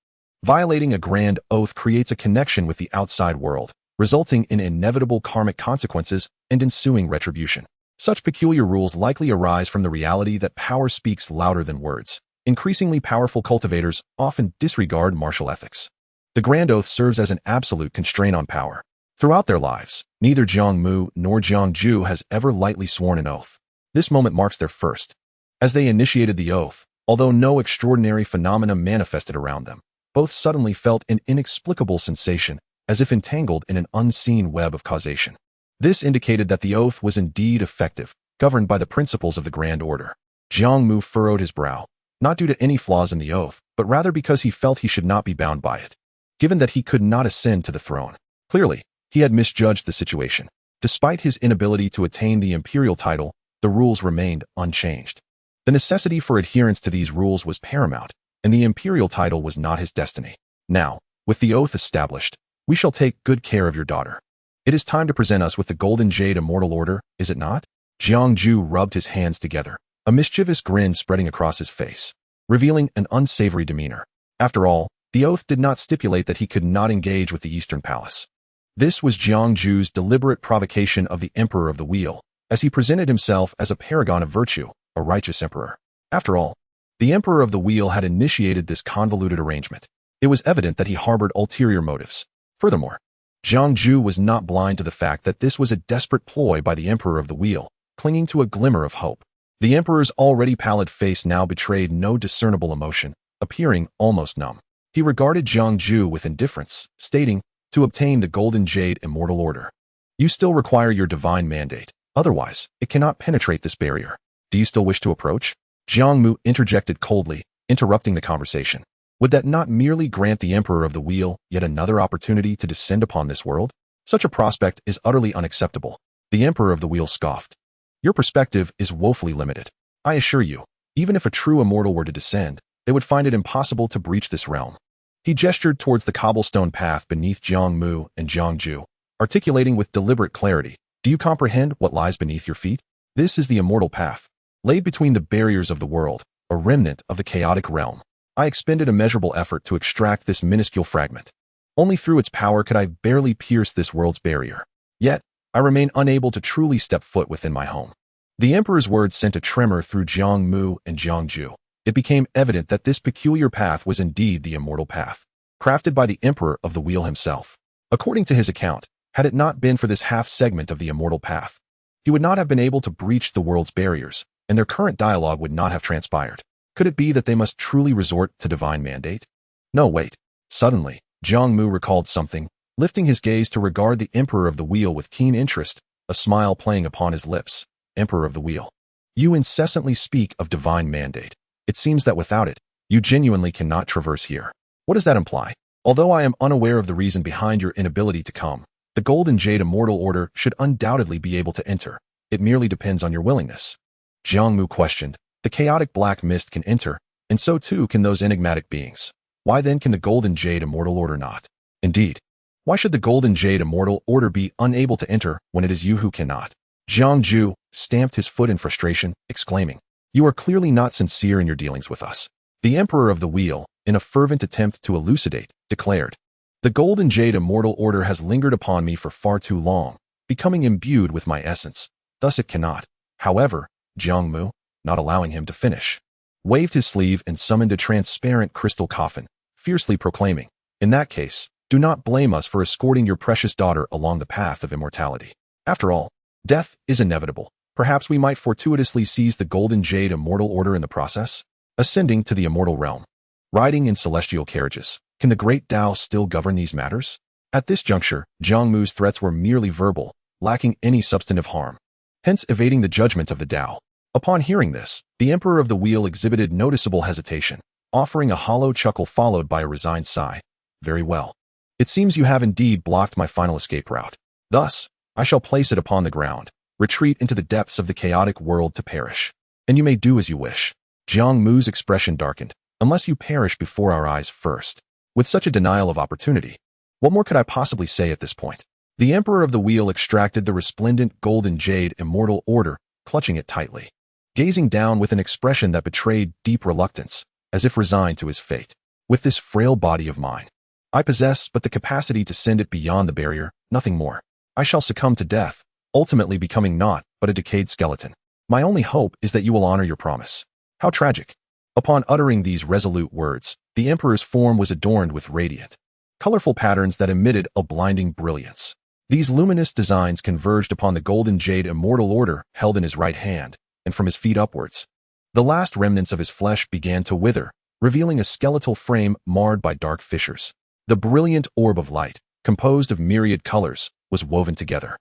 Violating a grand oath creates a connection with the outside world, resulting in inevitable karmic consequences and ensuing retribution. Such peculiar rules likely arise from the reality that power speaks louder than words. Increasingly powerful cultivators often disregard martial ethics. The grand oath serves as an absolute constraint on power. Throughout their lives, neither Jiang Mu nor Jiang Ju has ever lightly sworn an oath. This moment marks their first. As they initiated the oath, although no extraordinary phenomena manifested around them, both suddenly felt an inexplicable sensation, as if entangled in an unseen web of causation. This indicated that the oath was indeed effective, governed by the principles of the Grand Order. Jiang Mu furrowed his brow, not due to any flaws in the oath, but rather because he felt he should not be bound by it. Given that he could not ascend to the throne, clearly, he had misjudged the situation. Despite his inability to attain the imperial title, the rules remained unchanged. The necessity for adherence to these rules was paramount, and the imperial title was not his destiny. Now, with the oath established, we shall take good care of your daughter. It is time to present us with the Golden Jade Immortal Order, is it not? Jiang Ju rubbed his hands together, a mischievous grin spreading across his face, revealing an unsavory demeanor. After all, the oath did not stipulate that he could not engage with the Eastern Palace. This was Jiang Ju's deliberate provocation of the Emperor of the Wheel, as he presented himself as a paragon of virtue, a righteous emperor. After all, the Emperor of the Wheel had initiated this convoluted arrangement. It was evident that he harbored ulterior motives. Furthermore, Jiang Ju was not blind to the fact that this was a desperate ploy by the Emperor of the Wheel, clinging to a glimmer of hope. The Emperor's already pallid face now betrayed no discernible emotion, appearing almost numb. He regarded Jiang Ju with indifference, stating, "To obtain the Golden Jade Immortal Order, you still require your divine mandate. Otherwise, it cannot penetrate this barrier. Do you still wish to approach?" Jiang Mu interjected coldly, interrupting the conversation. Would that not merely grant the Emperor of the Wheel yet another opportunity to descend upon this world? Such a prospect is utterly unacceptable. The Emperor of the Wheel scoffed. Your perspective is woefully limited. I assure you, even if a true immortal were to descend, they would find it impossible to breach this realm. He gestured towards the cobblestone path beneath Jiang Mu and Jiang Ju, articulating with deliberate clarity, "Do you comprehend what lies beneath your feet? This is the immortal path, laid between the barriers of the world, a remnant of the chaotic realm. I expended immeasurable effort to extract this minuscule fragment. Only through its power could I barely pierce this world's barrier. Yet, I remain unable to truly step foot within my home." The Emperor's words sent a tremor through Jiang Mu and Jiang Ju. It became evident that this peculiar path was indeed the immortal path, crafted by the Emperor of the Wheel himself. According to his account, had it not been for this half-segment of the immortal path, he would not have been able to breach the world's barriers, and their current dialogue would not have transpired. Could it be that they must truly resort to divine mandate? No, wait. Suddenly, Jiang Mu recalled something, lifting his gaze to regard the Emperor of the Wheel with keen interest, a smile playing upon his lips. Emperor of the Wheel, you incessantly speak of divine mandate. It seems that without it, you genuinely cannot traverse here. What does that imply? Although I am unaware of the reason behind your inability to come, the Golden Jade Immortal Order should undoubtedly be able to enter. It merely depends on your willingness. Jiang Mu questioned. The chaotic black mist can enter, and so too can those enigmatic beings. Why then can the Golden Jade Immortal Order not? Indeed, why should the Golden Jade Immortal Order be unable to enter when it is you who cannot? Jiang Ju stamped his foot in frustration, exclaiming, "You are clearly not sincere in your dealings with us." The Emperor of the Wheel, in a fervent attempt to elucidate, declared, "The Golden Jade Immortal Order has lingered upon me for far too long, becoming imbued with my essence. Thus it cannot." However, Jiang Mu, not allowing him to finish, waved his sleeve and summoned a transparent crystal coffin, fiercely proclaiming, "In that case, do not blame us for escorting your precious daughter along the path of immortality. After all, Death is inevitable. Perhaps we might fortuitously seize the Golden Jade Immortal Order in the process, ascending to the immortal realm. Riding in celestial carriages, can the great Tao still govern these matters? At this juncture, Jiang Mu's threats were merely verbal, lacking any substantive harm, hence evading the judgment of the Tao. Upon hearing this, the Emperor of the Wheel exhibited noticeable hesitation, offering a hollow chuckle followed by a resigned sigh. Very well. It seems you have indeed blocked my final escape route. Thus, I shall place it upon the ground, retreat into the depths of the chaotic world to perish. And you may do as you wish. Jiang Mu's expression darkened. Unless you perish before our eyes first. With such a denial of opportunity, what more could I possibly say at this point? The Emperor of the Wheel extracted the resplendent Golden Jade Immortal Order, clutching it tightly, gazing down with an expression that betrayed deep reluctance, as if resigned to his fate. With this frail body of mine, I possess but the capacity to send it beyond the barrier, nothing more. I shall succumb to death, ultimately becoming naught but a decayed skeleton. My only hope is that you will honor your promise. How tragic. Upon uttering these resolute words, the Emperor's form was adorned with radiant, colorful patterns that emitted a blinding brilliance. These luminous designs converged upon the Golden Jade Immortal Order held in his right hand, and from his feet upwards, the last remnants of his flesh began to wither, revealing a skeletal frame marred by dark fissures. The brilliant orb of light, composed of myriad colors, was woven together,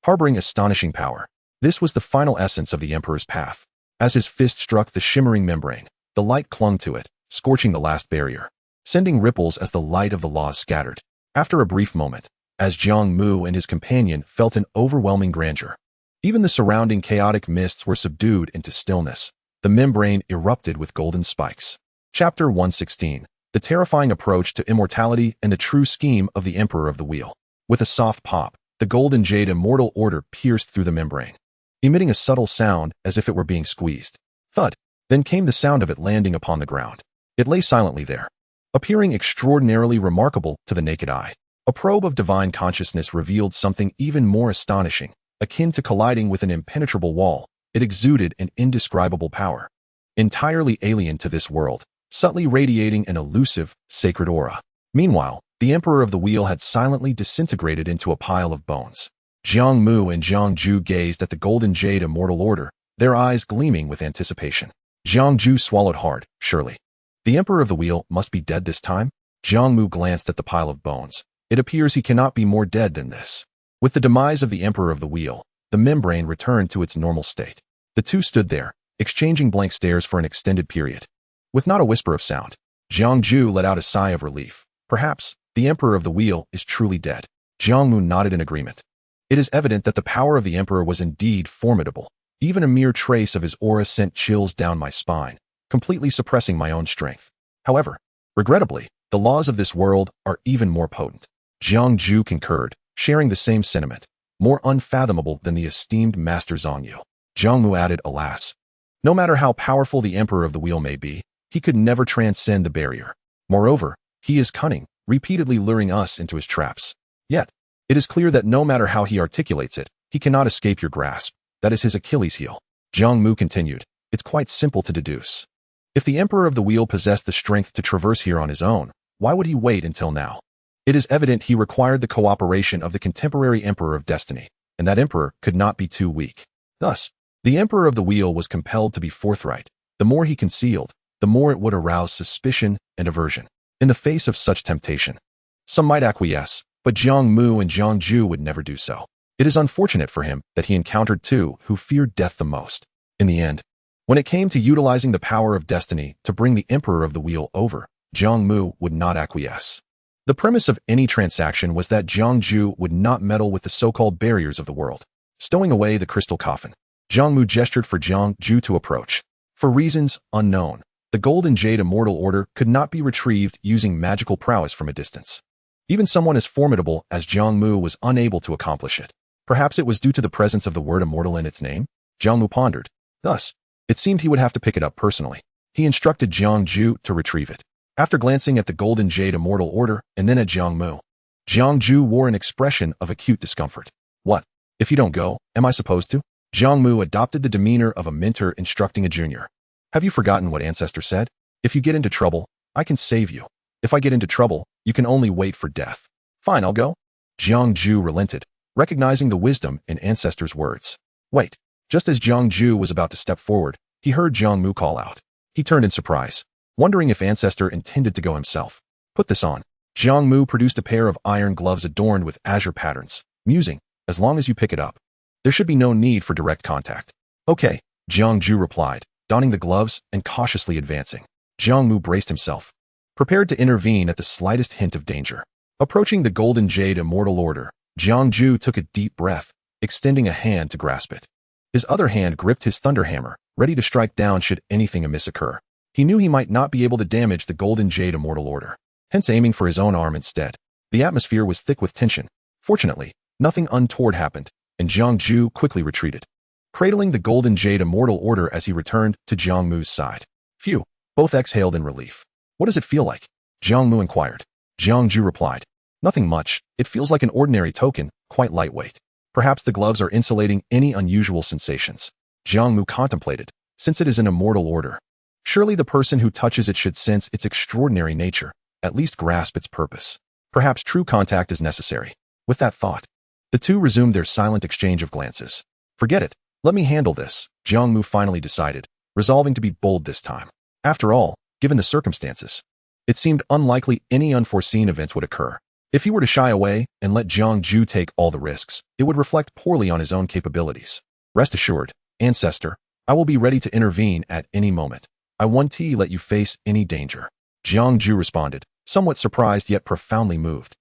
harboring astonishing power. This was the final essence of the Emperor's path. As his fist struck the shimmering membrane, the light clung to it, scorching the last barrier, sending ripples as the light of the laws scattered. After a brief moment, as Jiang Mu and his companion felt an overwhelming grandeur, even the surrounding chaotic mists were subdued into stillness. The membrane erupted with golden spikes. Chapter 116. The terrifying approach to immortality and the true scheme of the Emperor of the Wheel. With a soft pop, the Golden Jade Immortal Order pierced through the membrane, emitting a subtle sound as if it were being squeezed. Thud. Then came the sound of it landing upon the ground. It lay silently there, appearing extraordinarily remarkable to the naked eye. A probe of divine consciousness revealed something even more astonishing. Akin to colliding with an impenetrable wall, it exuded an indescribable power, entirely alien to this world, subtly radiating an elusive, sacred aura. Meanwhile, the Emperor of the Wheel had silently disintegrated into a pile of bones. Jiang Mu and Jiang Ju gazed at the Golden Jade Immortal Order, their eyes gleaming with anticipation. Jiang Ju swallowed hard. Surely, the Emperor of the Wheel must be dead this time? Jiang Mu glanced at the pile of bones. It appears he cannot be more dead than this. With the demise of the Emperor of the Wheel, the membrane returned to its normal state. The two stood there, exchanging blank stares for an extended period. With not a whisper of sound, Jiang Ju let out a sigh of relief. Perhaps, the Emperor of the Wheel is truly dead. Jiang Mu nodded in agreement. It is evident that the power of the Emperor was indeed formidable. Even a mere trace of his aura sent chills down my spine, completely suppressing my own strength. However, regrettably, the laws of this world are even more potent. Jiang Ju concurred, sharing the same sentiment, more unfathomable than the esteemed Master Zhongyu. Jiang Mu added, alas, no matter how powerful the Emperor of the Wheel may be, he could never transcend the barrier. Moreover, he is cunning, repeatedly luring us into his traps. Yet, it is clear that no matter how he articulates it, he cannot escape your grasp. That is his Achilles heel. Jiang Mu continued, it's quite simple to deduce. If the Emperor of the Wheel possessed the strength to traverse here on his own, why would he wait until now? It is evident he required the cooperation of the contemporary Emperor of Destiny, and that Emperor could not be too weak. Thus, the Emperor of the Wheel was compelled to be forthright. The more he concealed, the more it would arouse suspicion and aversion. In the face of such temptation, some might acquiesce, but Jiang Mu and Jiang Ju would never do so. It is unfortunate for him that he encountered two who feared death the most. In the end, when it came to utilizing the power of destiny to bring the Emperor of the Wheel over, Jiang Mu would not acquiesce. The premise of any transaction was that Jiang Ju would not meddle with the so-called barriers of the world. Stowing away the crystal coffin, Jiang Mu gestured for Jiang Ju to approach. For reasons unknown, the Golden Jade Immortal Order could not be retrieved using magical prowess from a distance. Even someone as formidable as Jiang Mu was unable to accomplish it. Perhaps it was due to the presence of the word immortal in its name? Jiang Mu pondered. Thus, it seemed he would have to pick it up personally. He instructed Jiang Ju to retrieve it. After glancing at the Golden Jade Immortal Order and then at Jiang Mu, Jiang Ju wore an expression of acute discomfort. What? If you don't go, am I supposed to? Jiang Mu adopted the demeanor of a mentor instructing a junior. Have you forgotten what Ancestor said? If you get into trouble, I can save you. If I get into trouble, you can only wait for death. Fine, I'll go. Jiang Ju relented, recognizing the wisdom in ancestors' words. Wait. Just as Jiang Mu was about to step forward, he heard Jiang Mu call out. He turned in surprise, wondering if Ancestor intended to go himself. Put this on. Jiang Mu produced a pair of iron gloves adorned with azure patterns, musing, as long as you pick it up. There should be no need for direct contact. Okay, Jiang Mu replied, donning the gloves and cautiously advancing. Jiang Mu braced himself, prepared to intervene at the slightest hint of danger. Approaching the Golden Jade Immortal Order, Jiang Mu took a deep breath, extending a hand to grasp it. His other hand gripped his thunder hammer, ready to strike down should anything amiss occur. He knew he might not be able to damage the Golden Jade Immortal Order, hence aiming for his own arm instead. The atmosphere was thick with tension. Fortunately, nothing untoward happened, and Jiang Mu quickly retreated, cradling the Golden Jade Immortal Order as he returned to Jiang Mu's side. Phew, both exhaled in relief. What does it feel like? Jiang Mu inquired. Jiang Mu replied. Nothing much, it feels like an ordinary token, quite lightweight. Perhaps the gloves are insulating any unusual sensations. Jiang Mu contemplated, since it is an immortal order. Surely the person who touches it should sense its extraordinary nature, at least grasp its purpose. Perhaps true contact is necessary. With that thought, the two resumed their silent exchange of glances. Forget it, let me handle this, Jiang Mu finally decided, resolving to be bold this time. After all, given the circumstances, it seemed unlikely any unforeseen events would occur. If he were to shy away and let Jiang Mu take all the risks, it would reflect poorly on his own capabilities. Rest assured, Ancestor, I will be ready to intervene at any moment. I won't let you face any danger. Jiang Mu responded, somewhat surprised yet profoundly moved,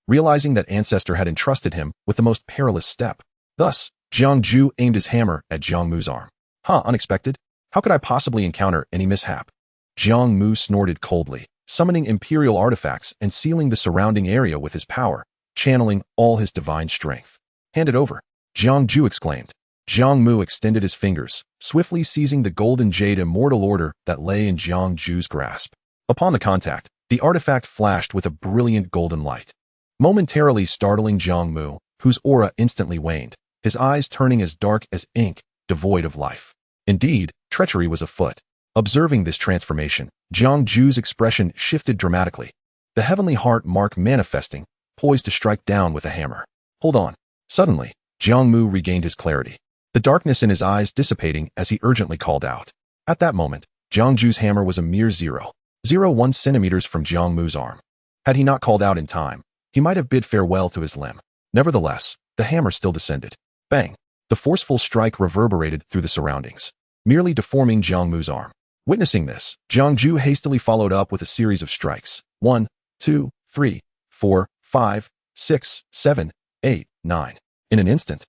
realizing that Ancestor had entrusted him with the most perilous step. Thus, Jiang Mu aimed his hammer at Jiang Mu's arm. Unexpected? How could I possibly encounter any mishap? Jiang Mu snorted coldly, summoning imperial artifacts and sealing the surrounding area with his power, channeling all his divine strength. Hand it over, Jiang Mu exclaimed. Jiang Mu extended his fingers, swiftly seizing the Golden Jade Immortal Order that lay in Jiang Mu's grasp. Upon the contact, the artifact flashed with a brilliant golden light, momentarily startling Jiang Mu, whose aura instantly waned, his eyes turning as dark as ink, devoid of life. Indeed, treachery was afoot. Observing this transformation, Jiang Mu's expression shifted dramatically, the heavenly heart mark manifesting, poised to strike down with a hammer. Hold on. Suddenly, Jiang Mu regained his clarity, the darkness in his eyes dissipating as he urgently called out. At that moment, Jiang Mu's hammer was a mere 0.01 centimeters from Jiang Mu's arm. Had he not called out in time, he might have bid farewell to his limb. Nevertheless, the hammer still descended. Bang! The forceful strike reverberated through the surroundings, merely deforming Jiang Mu's arm. Witnessing this, Jiang Mu hastily followed up with a series of strikes. 1, 2, 3, 4, 5, 6, 7, 8, 9. In an instant,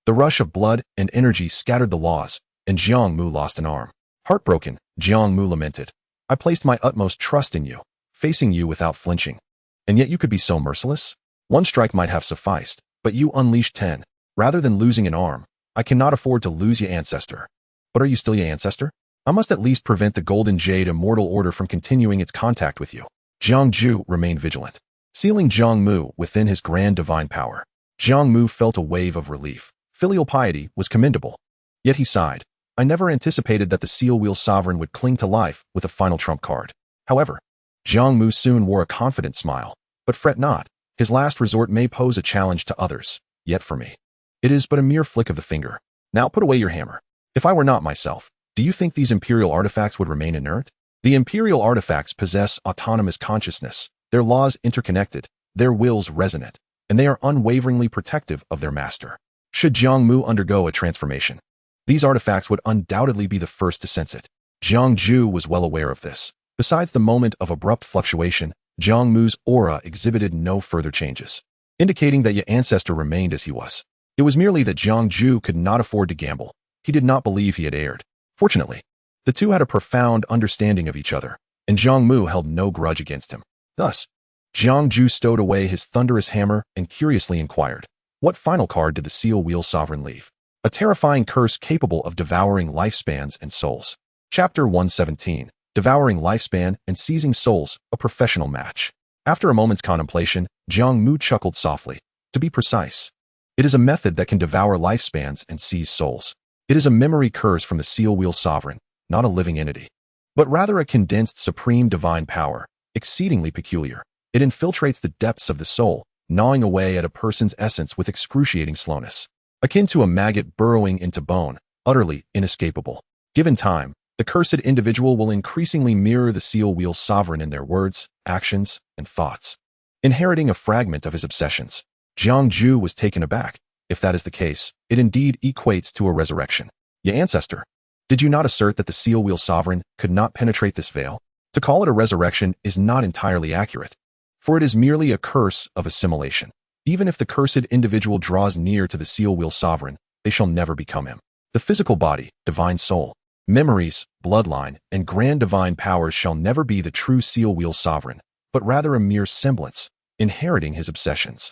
the rush of blood and energy scattered the laws, and Jiang Mu lost an arm. Heartbroken, Jiang Mu lamented. I placed my utmost trust in you, facing you without flinching. And yet you could be so merciless? One strike might have sufficed, but you unleashed 10. Rather than losing an arm, I cannot afford to lose your Ancestor. But are you still your Ancestor? I must at least prevent the Golden Jade Immortal Order from continuing its contact with you. Jiang Mu remained vigilant, sealing Jiang Mu within his grand divine power. Jiang Mu felt a wave of relief. Filial piety was commendable. Yet he sighed. I never anticipated that the Seal Wheel Sovereign would cling to life with a final trump card. However, Jiang Mu soon wore a confident smile. But fret not, his last resort may pose a challenge to others, yet for me, it is but a mere flick of the finger. Now put away your hammer. If I were not myself, do you think these Imperial artifacts would remain inert? The Imperial artifacts possess autonomous consciousness, their laws interconnected, their wills resonant, and they are unwaveringly protective of their master. Should Jiang Mu undergo a transformation, these artifacts would undoubtedly be the first to sense it. Jiang Mu was well aware of this. Besides the moment of abrupt fluctuation, Jiang Mu's aura exhibited no further changes, indicating that your Ancestor remained as he was. It was merely that Jiang Mu could not afford to gamble. He did not believe he had erred. Fortunately, the two had a profound understanding of each other, and Jiang Mu held no grudge against him. Thus, Jiang Mu stowed away his thunderous hammer and curiously inquired, what final card did the Seal Wheel Sovereign leave? A terrifying curse capable of devouring lifespans and souls. Chapter 117. Devouring Lifespan and Seizing Souls, a Professional Match. After a moment's contemplation, Jiang Mu chuckled softly. To be precise, it is a method that can devour lifespans and seize souls. It is a memory curse from the Seal Wheel Sovereign, not a living entity, but rather a condensed supreme divine power, exceedingly peculiar. It infiltrates the depths of the soul, gnawing away at a person's essence with excruciating slowness, akin to a maggot burrowing into bone, utterly inescapable. Given time, the cursed individual will increasingly mirror the seal wheel sovereign in their words, actions, and thoughts, inheriting a fragment of his obsessions. Jiang Mu was taken aback. If that is the case, it indeed equates to a resurrection. Ye ancestor, did you not assert that the seal wheel sovereign could not penetrate this veil? To call it a resurrection is not entirely accurate, for it is merely a curse of assimilation. Even if the cursed individual draws near to the seal wheel sovereign, they shall never become him. The physical body, divine soul, memories, bloodline, and grand divine powers shall never be the true seal wheel sovereign, but rather a mere semblance, inheriting his obsessions.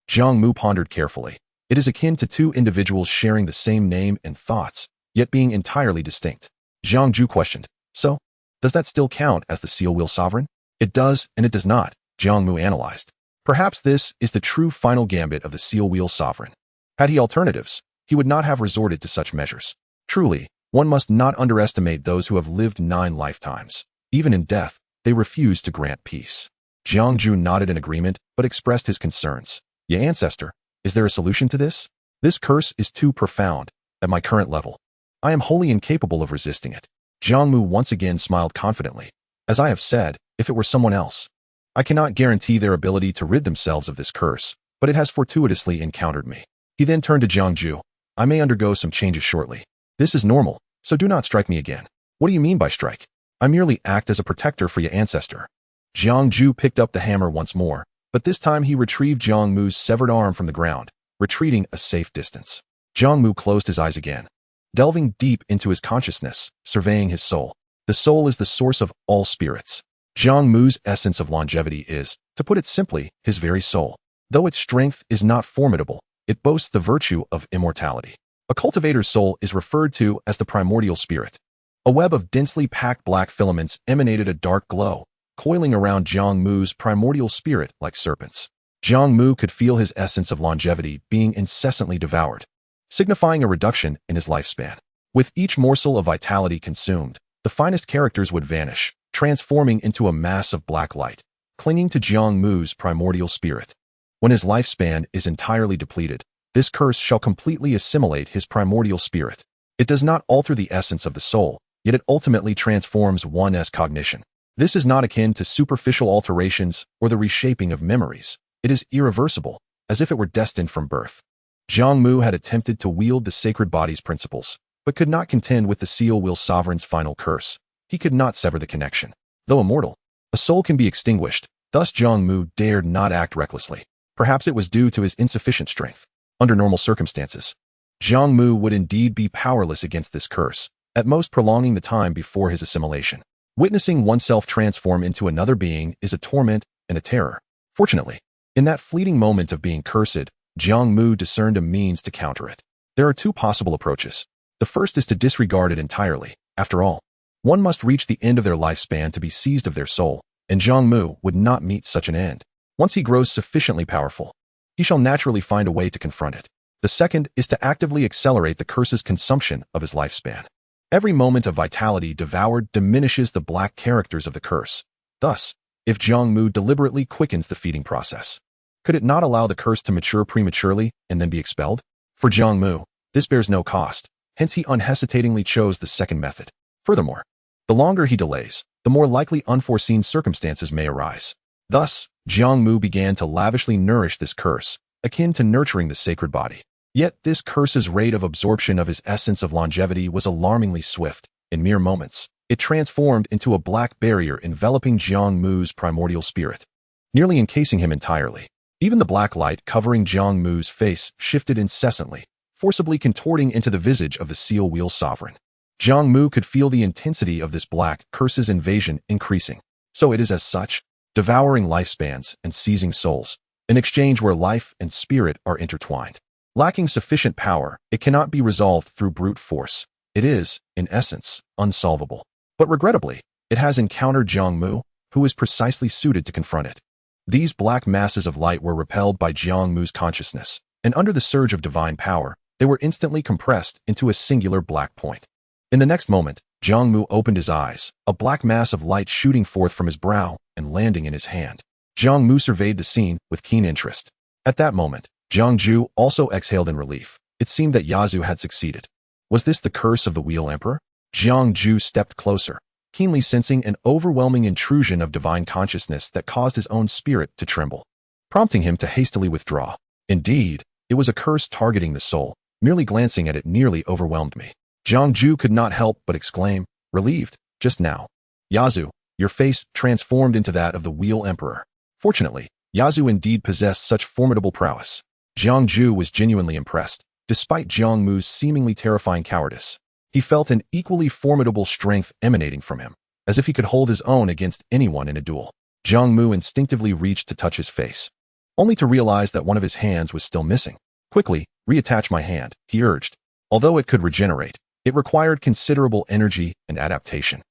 Jiang Mu pondered carefully. It is akin to two individuals sharing the same name and thoughts, yet being entirely distinct. Jiang Mu questioned, so, does that still count as the seal wheel sovereign? It does and it does not, Jiang Mu analyzed. Perhaps this is the true final gambit of the seal wheel sovereign. Had he alternatives, he would not have resorted to such measures. Truly, one must not underestimate those who have lived 9 lifetimes. Even in death, they refuse to grant peace. Jiang Mu nodded in agreement, but expressed his concerns. Ye ancestor, is there a solution to this? This curse is too profound. At my current level, I am wholly incapable of resisting it. Jiang Mu once again smiled confidently. As I have said, if it were someone else, I cannot guarantee their ability to rid themselves of this curse, but it has fortuitously encountered me. He then turned to Jiang Mu. I may undergo some changes shortly. This is normal, so do not strike me again. What do you mean by strike? I merely act as a protector for your ancestor. Jiang Mu picked up the hammer once more, but this time he retrieved Jiang Mu's severed arm from the ground, retreating a safe distance. Jiang Mu closed his eyes again, delving deep into his consciousness, surveying his soul. The soul is the source of all spirits. Jiang Mu's essence of longevity is, to put it simply, his very soul. Though its strength is not formidable, it boasts the virtue of immortality. A cultivator's soul is referred to as the primordial spirit. A web of densely packed black filaments emanated a dark glow, coiling around Jiang Mu's primordial spirit like serpents. Jiang Mu could feel his essence of longevity being incessantly devoured, signifying a reduction in his lifespan. With each morsel of vitality consumed, the finest characters would vanish, transforming into a mass of black light, clinging to Jiang Mu's primordial spirit. When his lifespan is entirely depleted, this curse shall completely assimilate his primordial spirit. It does not alter the essence of the soul, yet it ultimately transforms one's cognition. This is not akin to superficial alterations or the reshaping of memories. It is irreversible, as if it were destined from birth. Jiang Mu had attempted to wield the sacred body's principles, but could not contend with the seal wheel sovereign's final curse. He could not sever the connection. Though immortal, a soul can be extinguished. Thus Jiang Mu dared not act recklessly. Perhaps it was due to his insufficient strength. Under normal circumstances, Jiang Mu would indeed be powerless against this curse, at most prolonging the time before his assimilation. Witnessing oneself transform into another being is a torment and a terror. Fortunately, in that fleeting moment of being cursed, Jiang Mu discerned a means to counter it. There are 2 possible approaches. The first is to disregard it entirely. After all, one must reach the end of their lifespan to be seized of their soul, and Jiang Mu would not meet such an end. Once he grows sufficiently powerful, he shall naturally find a way to confront it. The second is to actively accelerate the curse's consumption of his lifespan. Every moment of vitality devoured diminishes the black characters of the curse. Thus, if Jiang Mu deliberately quickens the feeding process, could it not allow the curse to mature prematurely and then be expelled? For Jiang Mu, this bears no cost, hence he unhesitatingly chose the second method. Furthermore, the longer he delays, the more likely unforeseen circumstances may arise. Thus, Jiang Mu began to lavishly nourish this curse, akin to nurturing the sacred body. Yet this curse's rate of absorption of his essence of longevity was alarmingly swift. In mere moments, it transformed into a black barrier enveloping Jiang Mu's primordial spirit, nearly encasing him entirely. Even the black light covering Jiang Mu's face shifted incessantly, forcibly contorting into the visage of the seal wheel sovereign. Jiang Mu could feel the intensity of this black curse's invasion increasing. So it is as such, devouring lifespans and seizing souls, an exchange where life and spirit are intertwined. Lacking sufficient power, it cannot be resolved through brute force. It is, in essence, unsolvable. But regrettably, it has encountered Jiang Mu, who is precisely suited to confront it. These black masses of light were repelled by Jiang Mu's consciousness, and under the surge of divine power, they were instantly compressed into a singular black point. In the next moment, Jiang Mu opened his eyes, a black mass of light shooting forth from his brow and landing in his hand. Jiang Mu surveyed the scene with keen interest. At that moment, Jiang Mu also exhaled in relief. It seemed that Yazu had succeeded. Was this the curse of the Wheel Emperor? Jiang Mu stepped closer, keenly sensing an overwhelming intrusion of divine consciousness that caused his own spirit to tremble, prompting him to hastily withdraw. Indeed, it was a curse targeting the soul. Merely glancing at it nearly overwhelmed me. Jiang Mu could not help but exclaim, relieved, just now. Yazu, your face transformed into that of the Wheel Emperor. Fortunately, Yazu indeed possessed such formidable prowess. Jiang Mu was genuinely impressed. Despite Jiang Mu's seemingly terrifying cowardice, he felt an equally formidable strength emanating from him, as if he could hold his own against anyone in a duel. Jiang Mu instinctively reached to touch his face, only to realize that one of his hands was still missing. Quickly, reattach my hand, he urged. Although it could regenerate, it required considerable energy and adaptation.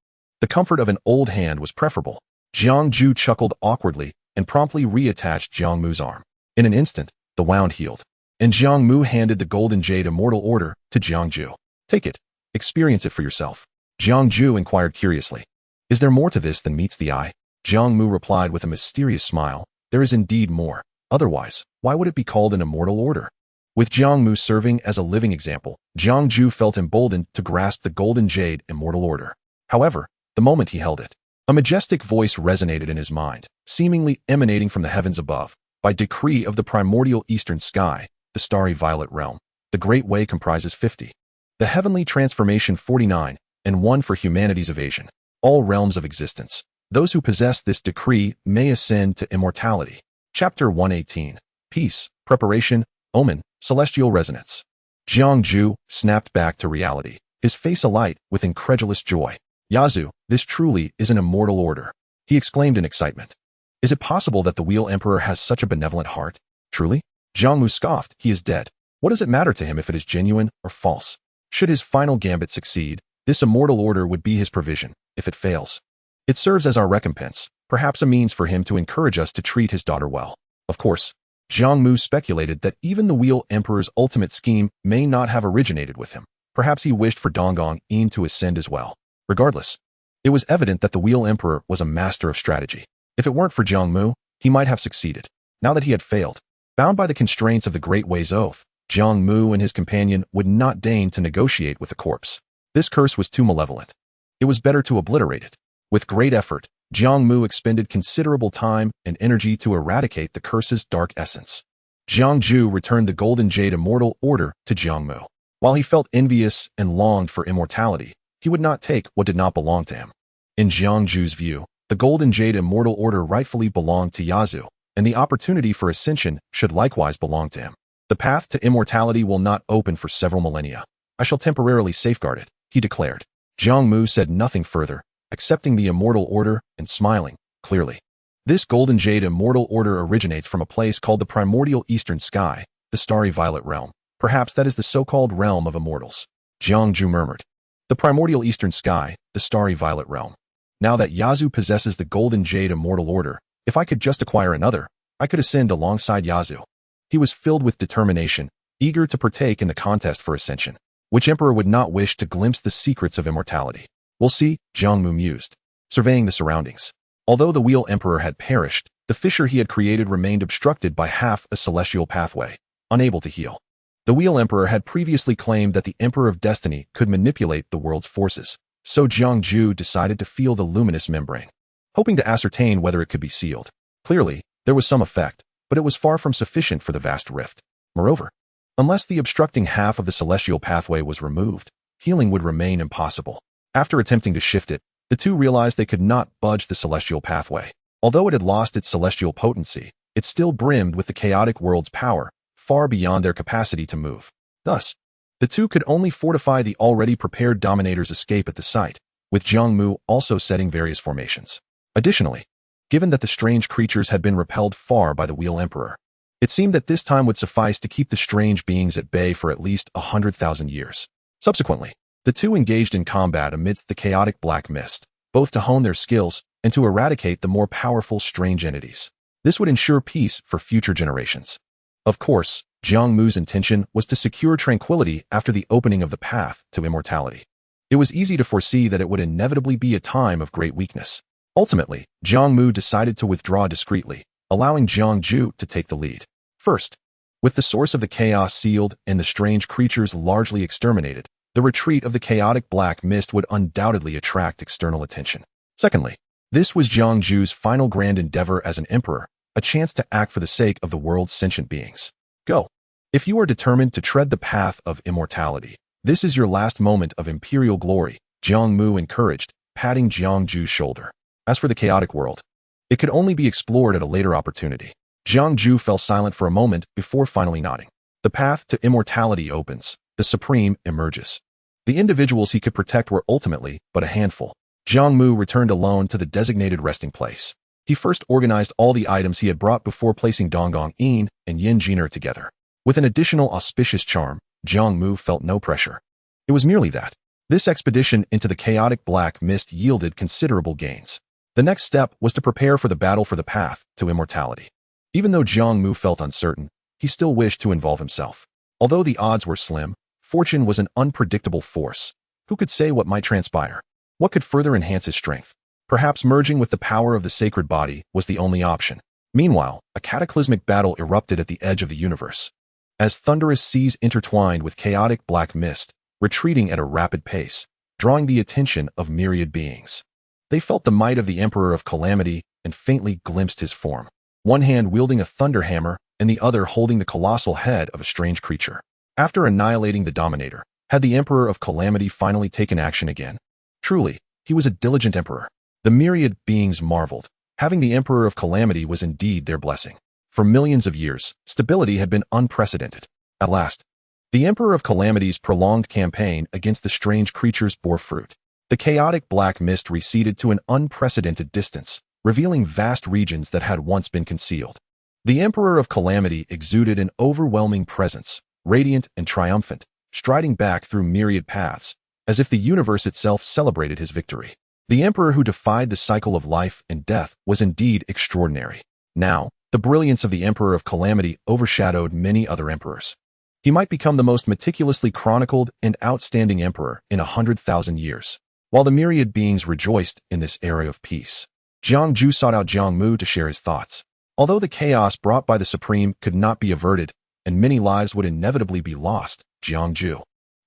The comfort of an old hand was preferable. Jiang Mu chuckled awkwardly and promptly reattached Jiang Mu's arm. In an instant, the wound healed, and Jiang Mu handed the Golden Jade Immortal Order to Jiang Mu. Take it. Experience it for yourself. Jiang Mu inquired curiously. Is there more to this than meets the eye? Jiang Mu replied with a mysterious smile. There is indeed more. Otherwise, why would it be called an Immortal Order? With Jiang Mu serving as a living example, Jiang Mu felt emboldened to grasp the Golden Jade Immortal Order. However, the moment he held it, a majestic voice resonated in his mind, seemingly emanating from the heavens above. By decree of the primordial eastern sky, the starry violet realm, the Great Way comprises 50. The heavenly transformation 49, and 1 for humanity's evasion. All realms of existence. Those who possess this decree may ascend to immortality. Chapter 118. Peace, Preparation, Omen, Celestial Resonance. Jiang Mu snapped back to reality, his face alight with incredulous joy. Yazu, this truly is an immortal order, he exclaimed in excitement. Is it possible that the Wheel Emperor has such a benevolent heart? Truly? Jiang Mu scoffed. He is dead. What does it matter to him if it is genuine or false? Should his final gambit succeed, this immortal order would be his provision. If it fails, it serves as our recompense, perhaps a means for him to encourage us to treat his daughter well. Of course, Jiang Mu speculated that even the Wheel Emperor's ultimate scheme may not have originated with him. Perhaps he wished for Donggong Yin to ascend as well. Regardless, it was evident that the Wheel Emperor was a master of strategy. If it weren't for Jiang Mu, he might have succeeded. Now that he had failed, bound by the constraints of the Great Way's oath, Jiang Mu and his companion would not deign to negotiate with the corpse. This curse was too malevolent. It was better to obliterate it. With great effort, Jiang Mu expended considerable time and energy to eradicate the curse's dark essence. Jiang Mu returned the Golden Jade Immortal Order to Jiang Mu. While he felt envious and longed for immortality, he would not take what did not belong to him. In Jiang Mu's view, the Golden Jade Immortal Order rightfully belonged to Yazu, and the opportunity for ascension should likewise belong to him. The path to immortality will not open for several millennia. I shall temporarily safeguard it, he declared. Jiang Mu said nothing further, accepting the Immortal Order and smiling, clearly. This Golden Jade Immortal Order originates from a place called the primordial eastern sky, the starry violet realm. Perhaps that is the so-called realm of immortals. Jiang Mu murmured. The primordial eastern sky, the starry violet realm. Now that Yazu possesses the Golden Jade Immortal Order, if I could just acquire another, I could ascend alongside Yazu. He was filled with determination, eager to partake in the contest for ascension. Which emperor would not wish to glimpse the secrets of immortality? We'll see, Jiang Mu mused, surveying the surroundings. Although the Wheel Emperor had perished, the fissure he had created remained obstructed by half a celestial pathway, unable to heal. The Wheel Emperor had previously claimed that the Emperor of Destiny could manipulate the world's forces, so Jiang Mu decided to feel the luminous membrane, hoping to ascertain whether it could be sealed. Clearly, there was some effect, but it was far from sufficient for the vast rift. Moreover, unless the obstructing half of the celestial pathway was removed, healing would remain impossible. After attempting to shift it, the two realized they could not budge the celestial pathway. Although it had lost its celestial potency, it still brimmed with the chaotic world's power, far beyond their capacity to move. Thus, the two could only fortify the already prepared Dominator's escape at the site, with Jiang Mu also setting various formations. Additionally, given that the strange creatures had been repelled far by the Wheel Emperor, it seemed that this time would suffice to keep the strange beings at bay for at least 100,000 years. Subsequently, the two engaged in combat amidst the chaotic black mist, both to hone their skills and to eradicate the more powerful strange entities. This would ensure peace for future generations. Of course, Jiang Mu's intention was to secure tranquility after the opening of the path to immortality. It was easy to foresee that it would inevitably be a time of great weakness. Ultimately, Jiang Mu decided to withdraw discreetly, allowing Jiang Mu to take the lead. First, with the source of the chaos sealed and the strange creatures largely exterminated, the retreat of the chaotic black mist would undoubtedly attract external attention. Secondly, this was Jiang Mu's final grand endeavor as an emperor, a chance to act for the sake of the world's sentient beings. Go. If you are determined to tread the path of immortality, this is your last moment of imperial glory, Jiang Mu encouraged, patting Jiang Mu's shoulder. As for the chaotic world, it could only be explored at a later opportunity. Jiang Mu fell silent for a moment before finally nodding. The path to immortality opens. The Supreme emerges. The individuals he could protect were ultimately but a handful. Jiang Mu returned alone to the designated resting place. He first organized all the items he had brought before placing Donggong Yin and Yin Jiner together. With an additional auspicious charm, Jiang Mu felt no pressure. It was merely that this expedition into the chaotic black mist yielded considerable gains. The next step was to prepare for the battle for the path to immortality. Even though Jiang Mu felt uncertain, he still wished to involve himself. Although the odds were slim, fortune was an unpredictable force. Who could say what might transpire? What could further enhance his strength? Perhaps merging with the power of the sacred body was the only option. Meanwhile, a cataclysmic battle erupted at the edge of the universe. As thunderous seas intertwined with chaotic black mist, retreating at a rapid pace, drawing the attention of myriad beings. They felt the might of the Emperor of Calamity and faintly glimpsed his form. One hand wielding a thunder hammer and the other holding the colossal head of a strange creature. After annihilating the Dominator, had the Emperor of Calamity finally taken action again? Truly, he was a diligent emperor. The myriad beings marveled. Having the Emperor of Calamity was indeed their blessing. For millions of years, stability had been unprecedented. At last, the Emperor of Calamity's prolonged campaign against the strange creatures bore fruit. The chaotic black mist receded to an unprecedented distance, revealing vast regions that had once been concealed. The Emperor of Calamity exuded an overwhelming presence, radiant and triumphant, striding back through myriad paths, as if the universe itself celebrated his victory. The Emperor who defied the cycle of life and death was indeed extraordinary. Now, the brilliance of the Emperor of Calamity overshadowed many other emperors. He might become the most meticulously chronicled and outstanding emperor in 100,000 years. While the myriad beings rejoiced in this era of peace, Jiang Mu sought out Jiang Mu to share his thoughts. Although the chaos brought by the Supreme could not be averted, and many lives would inevitably be lost, Jiang Mu,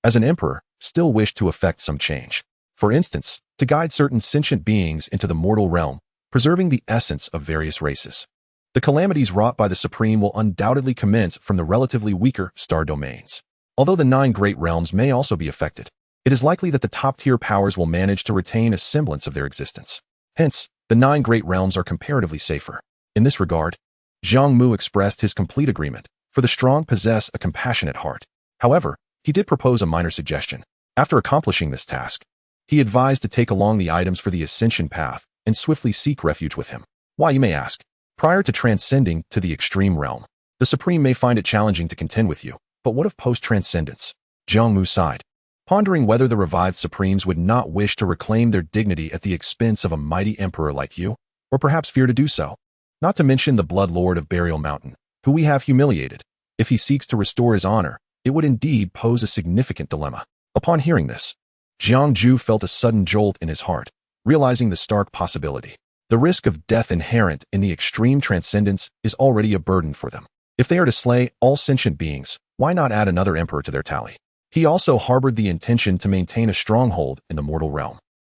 as an emperor, still wished to effect some change. For instance, to guide certain sentient beings into the mortal realm, preserving the essence of various races. The calamities wrought by the Supreme will undoubtedly commence from the relatively weaker star domains. Although the 9 great realms may also be affected, it is likely that the top-tier powers will manage to retain a semblance of their existence. Hence, the 9 great realms are comparatively safer. In this regard, Jiang Mu expressed his complete agreement, for the strong possess a compassionate heart. However, he did propose a minor suggestion. After accomplishing this task, he advised to take along the items for the ascension path and swiftly seek refuge with him. Why, you may ask? Prior to transcending to the extreme realm, the Supreme may find it challenging to contend with you, but what of post-transcendence? Jiang Mu sighed, pondering whether the revived Supremes would not wish to reclaim their dignity at the expense of a mighty emperor like you, or perhaps fear to do so. Not to mention the Blood Lord of Burial Mountain, who we have humiliated. If he seeks to restore his honor, it would indeed pose a significant dilemma. Upon hearing this, Jiang Mu felt a sudden jolt in his heart, realizing the stark possibility. The risk of death inherent in the extreme transcendence is already a burden for them. If they are to slay all sentient beings, why not add another emperor to their tally? He also harbored the intention to maintain a stronghold in the mortal realm,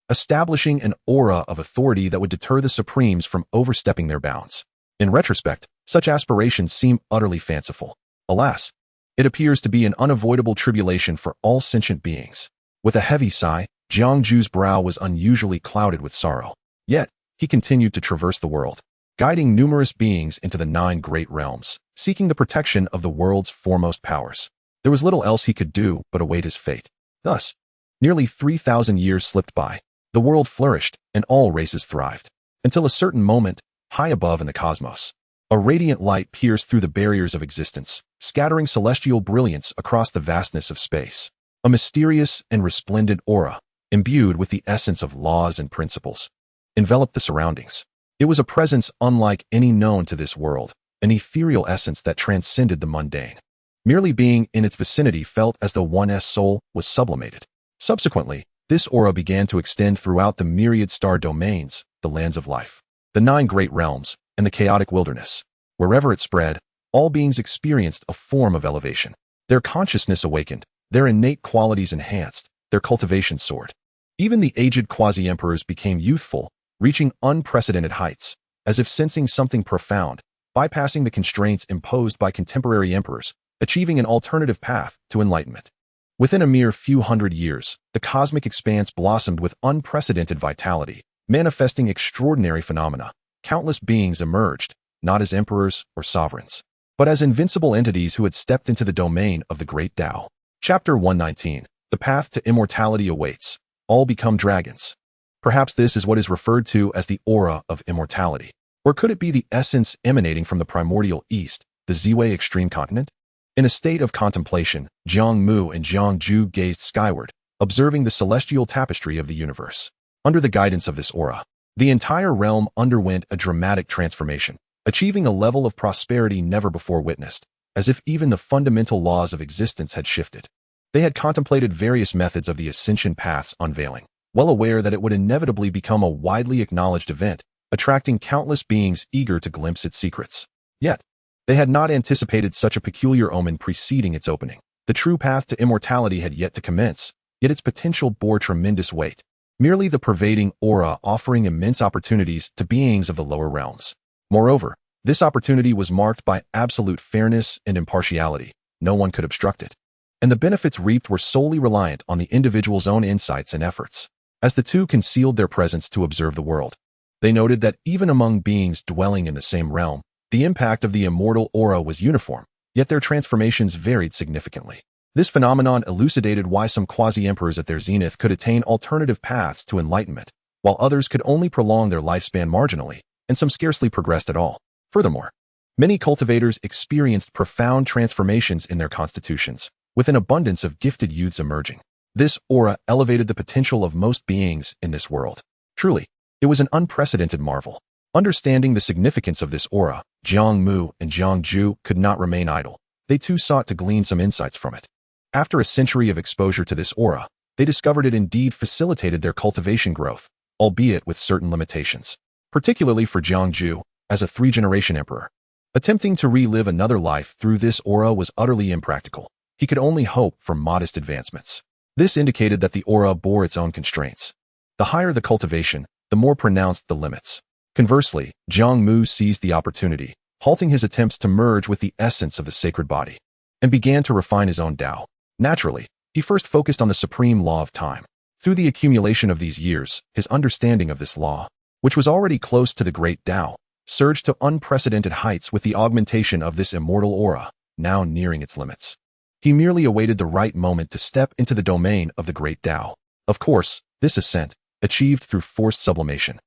establishing an aura of authority that would deter the Supremes from overstepping their bounds. In retrospect, such aspirations seem utterly fanciful. Alas, it appears to be an unavoidable tribulation for all sentient beings. With a heavy sigh, Jiang Mu's brow was unusually clouded with sorrow. Yet, he continued to traverse the world, guiding numerous beings into the 9 great realms, seeking the protection of the world's foremost powers. There was little else he could do but await his fate. Thus, nearly 3,000 years slipped by. The world flourished, and all races thrived. Until a certain moment, high above in the cosmos, a radiant light pierced through the barriers of existence, scattering celestial brilliance across the vastness of space. A mysterious and resplendent aura, imbued with the essence of laws and principles, enveloped the surroundings. It was a presence unlike any known to this world, an ethereal essence that transcended the mundane. Merely being in its vicinity felt as though one's soul was sublimated. Subsequently, this aura began to extend throughout the myriad star domains, the lands of life, the 9 great realms, and the chaotic wilderness. Wherever it spread, all beings experienced a form of elevation. Their consciousness awakened, their innate qualities enhanced, their cultivation soared. Even the aged quasi-emperors became youthful, reaching unprecedented heights, as if sensing something profound, bypassing the constraints imposed by contemporary emperors, achieving an alternative path to enlightenment. Within a mere few hundred years, the cosmic expanse blossomed with unprecedented vitality, manifesting extraordinary phenomena. Countless beings emerged, not as emperors or sovereigns, but as invincible entities who had stepped into the domain of the great Tao. Chapter 119. The path to immortality awaits. All become dragons. Perhaps this is what is referred to as the aura of immortality. Or could it be the essence emanating from the primordial east, the Ziwei extreme continent? In a state of contemplation, Jiang Mu and Jiang Ju gazed skyward, observing the celestial tapestry of the universe. Under the guidance of this aura, the entire realm underwent a dramatic transformation, achieving a level of prosperity never before witnessed, as if even the fundamental laws of existence had shifted. They had contemplated various methods of the ascension path's unveiling, well aware that it would inevitably become a widely acknowledged event, attracting countless beings eager to glimpse its secrets. Yet, they had not anticipated such a peculiar omen preceding its opening. The true path to immortality had yet to commence, yet its potential bore tremendous weight. Merely the pervading aura offering immense opportunities to beings of the lower realms. Moreover, this opportunity was marked by absolute fairness and impartiality. No one could obstruct it. And the benefits reaped were solely reliant on the individual's own insights and efforts. As the two concealed their presence to observe the world, they noted that even among beings dwelling in the same realm, the impact of the immortal aura was uniform, yet their transformations varied significantly. This phenomenon elucidated why some quasi-emperors at their zenith could attain alternative paths to enlightenment, while others could only prolong their lifespan marginally, and some scarcely progressed at all. Furthermore, many cultivators experienced profound transformations in their constitutions, with an abundance of gifted youths emerging. This aura elevated the potential of most beings in this world. Truly, it was an unprecedented marvel. Understanding the significance of this aura, Jiang Mu and Jiang Ju could not remain idle. They too sought to glean some insights from it. After a century of exposure to this aura, they discovered it indeed facilitated their cultivation growth, albeit with certain limitations. Particularly for Jiang Ju, as a three-generation emperor. Attempting to relive another life through this aura was utterly impractical. He could only hope for modest advancements. This indicated that the aura bore its own constraints. The higher the cultivation, the more pronounced the limits. Conversely, Jiang Mu seized the opportunity, halting his attempts to merge with the essence of the sacred body, and began to refine his own Tao. Naturally, he first focused on the supreme law of time. Through the accumulation of these years, his understanding of this law, which was already close to the great Tao, surged to unprecedented heights with the augmentation of this immortal aura, now nearing its limits. He merely awaited the right moment to step into the domain of the great Tao. Of course, this ascent, achieved through forced sublimation,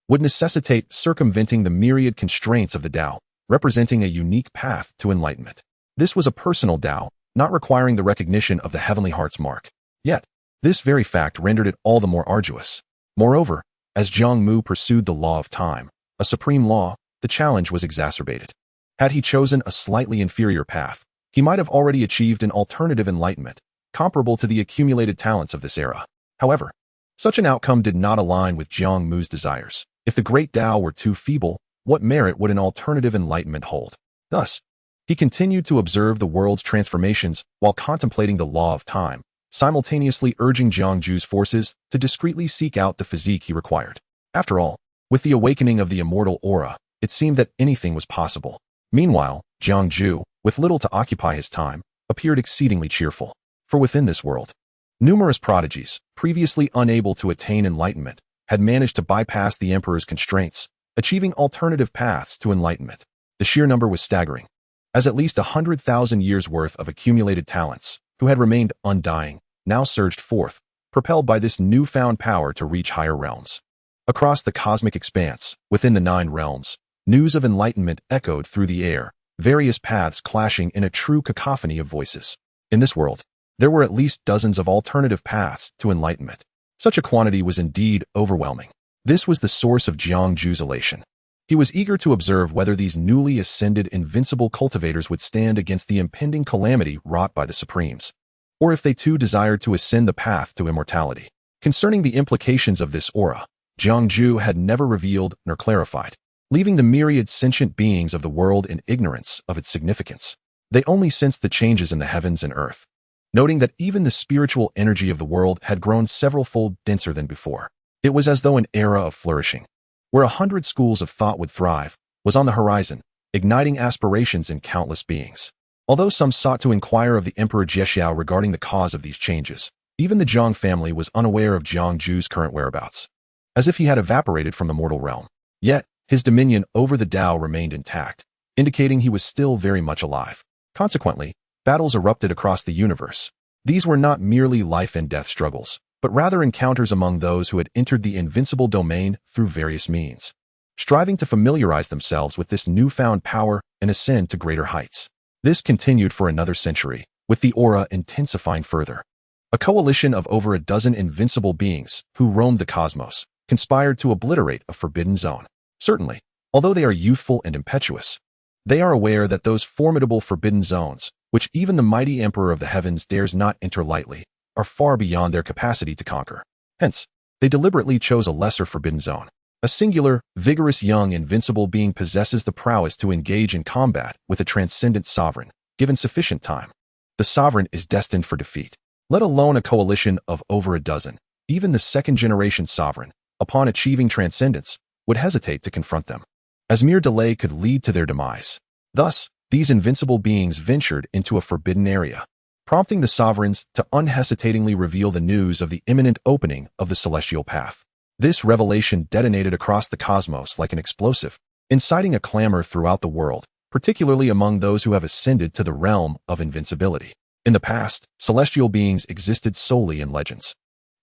would necessitate circumventing the myriad constraints of the Tao, representing a unique path to enlightenment. This was a personal Tao, not requiring the recognition of the heavenly heart's mark. Yet, this very fact rendered it all the more arduous. Moreover, as Jiang Mu pursued the law of time, a supreme law, the challenge was exacerbated. Had he chosen a slightly inferior path, he might have already achieved an alternative enlightenment, comparable to the accumulated talents of this era. However, such an outcome did not align with Jiang Mu's desires. If the great Tao were too feeble, what merit would an alternative enlightenment hold? Thus, he continued to observe the world's transformations while contemplating the law of time, simultaneously urging Jiang Ju's forces to discreetly seek out the physique he required. After all, with the awakening of the immortal aura, it seemed that anything was possible. Meanwhile, Jiang Ju, with little to occupy his time, appeared exceedingly cheerful. For within this world, numerous prodigies, previously unable to attain enlightenment, had managed to bypass the emperor's constraints, achieving alternative paths to enlightenment. The sheer number was staggering, as at least 100,000 years' worth of accumulated talents, who had remained undying, now surged forth, propelled by this newfound power to reach higher realms. Across the cosmic expanse, within the 9 realms, news of enlightenment echoed through the air, various paths clashing in a true cacophony of voices. In this world, there were at least dozens of alternative paths to enlightenment. Such a quantity was indeed overwhelming. This was the source of Jiang Ju's elation. He was eager to observe whether these newly ascended invincible cultivators would stand against the impending calamity wrought by the Supremes, or if they too desired to ascend the path to immortality. Concerning the implications of this aura, Jiang Ju had never revealed nor clarified. leaving the myriad sentient beings of the world in ignorance of its significance. They only sensed the changes in the heavens and earth, noting that even the spiritual energy of the world had grown several-fold denser than before. It was as though an era of flourishing, where 100 schools of thought would thrive, was on the horizon, igniting aspirations in countless beings. Although some sought to inquire of the Emperor Jiexiao regarding the cause of these changes, even the Jiang family was unaware of Jiang Ju's current whereabouts, as if he had evaporated from the mortal realm. Yet, his dominion over the Tao remained intact, indicating he was still very much alive. Consequently, battles erupted across the universe. These were not merely life and death struggles, but rather encounters among those who had entered the invincible domain through various means, striving to familiarize themselves with this newfound power and ascend to greater heights. This continued for another century, with the aura intensifying further. A coalition of over a dozen invincible beings who roamed the cosmos conspired to obliterate a forbidden zone. Certainly, although they are youthful and impetuous, they are aware that those formidable forbidden zones, which even the mighty Emperor of the Heavens dares not enter lightly, are far beyond their capacity to conquer. Hence, they deliberately chose a lesser forbidden zone. A singular, vigorous young invincible being possesses the prowess to engage in combat with a transcendent sovereign, given sufficient time. The sovereign is destined for defeat. Let alone a coalition of over a dozen. Even the second-generation sovereign, upon achieving transcendence, would hesitate to confront them, as mere delay could lead to their demise. Thus, these invincible beings ventured into a forbidden area, prompting the sovereigns to unhesitatingly reveal the news of the imminent opening of the celestial path. This revelation detonated across the cosmos like an explosive, inciting a clamor throughout the world, particularly among those who have ascended to the realm of invincibility. In the past, celestial beings existed solely in legends,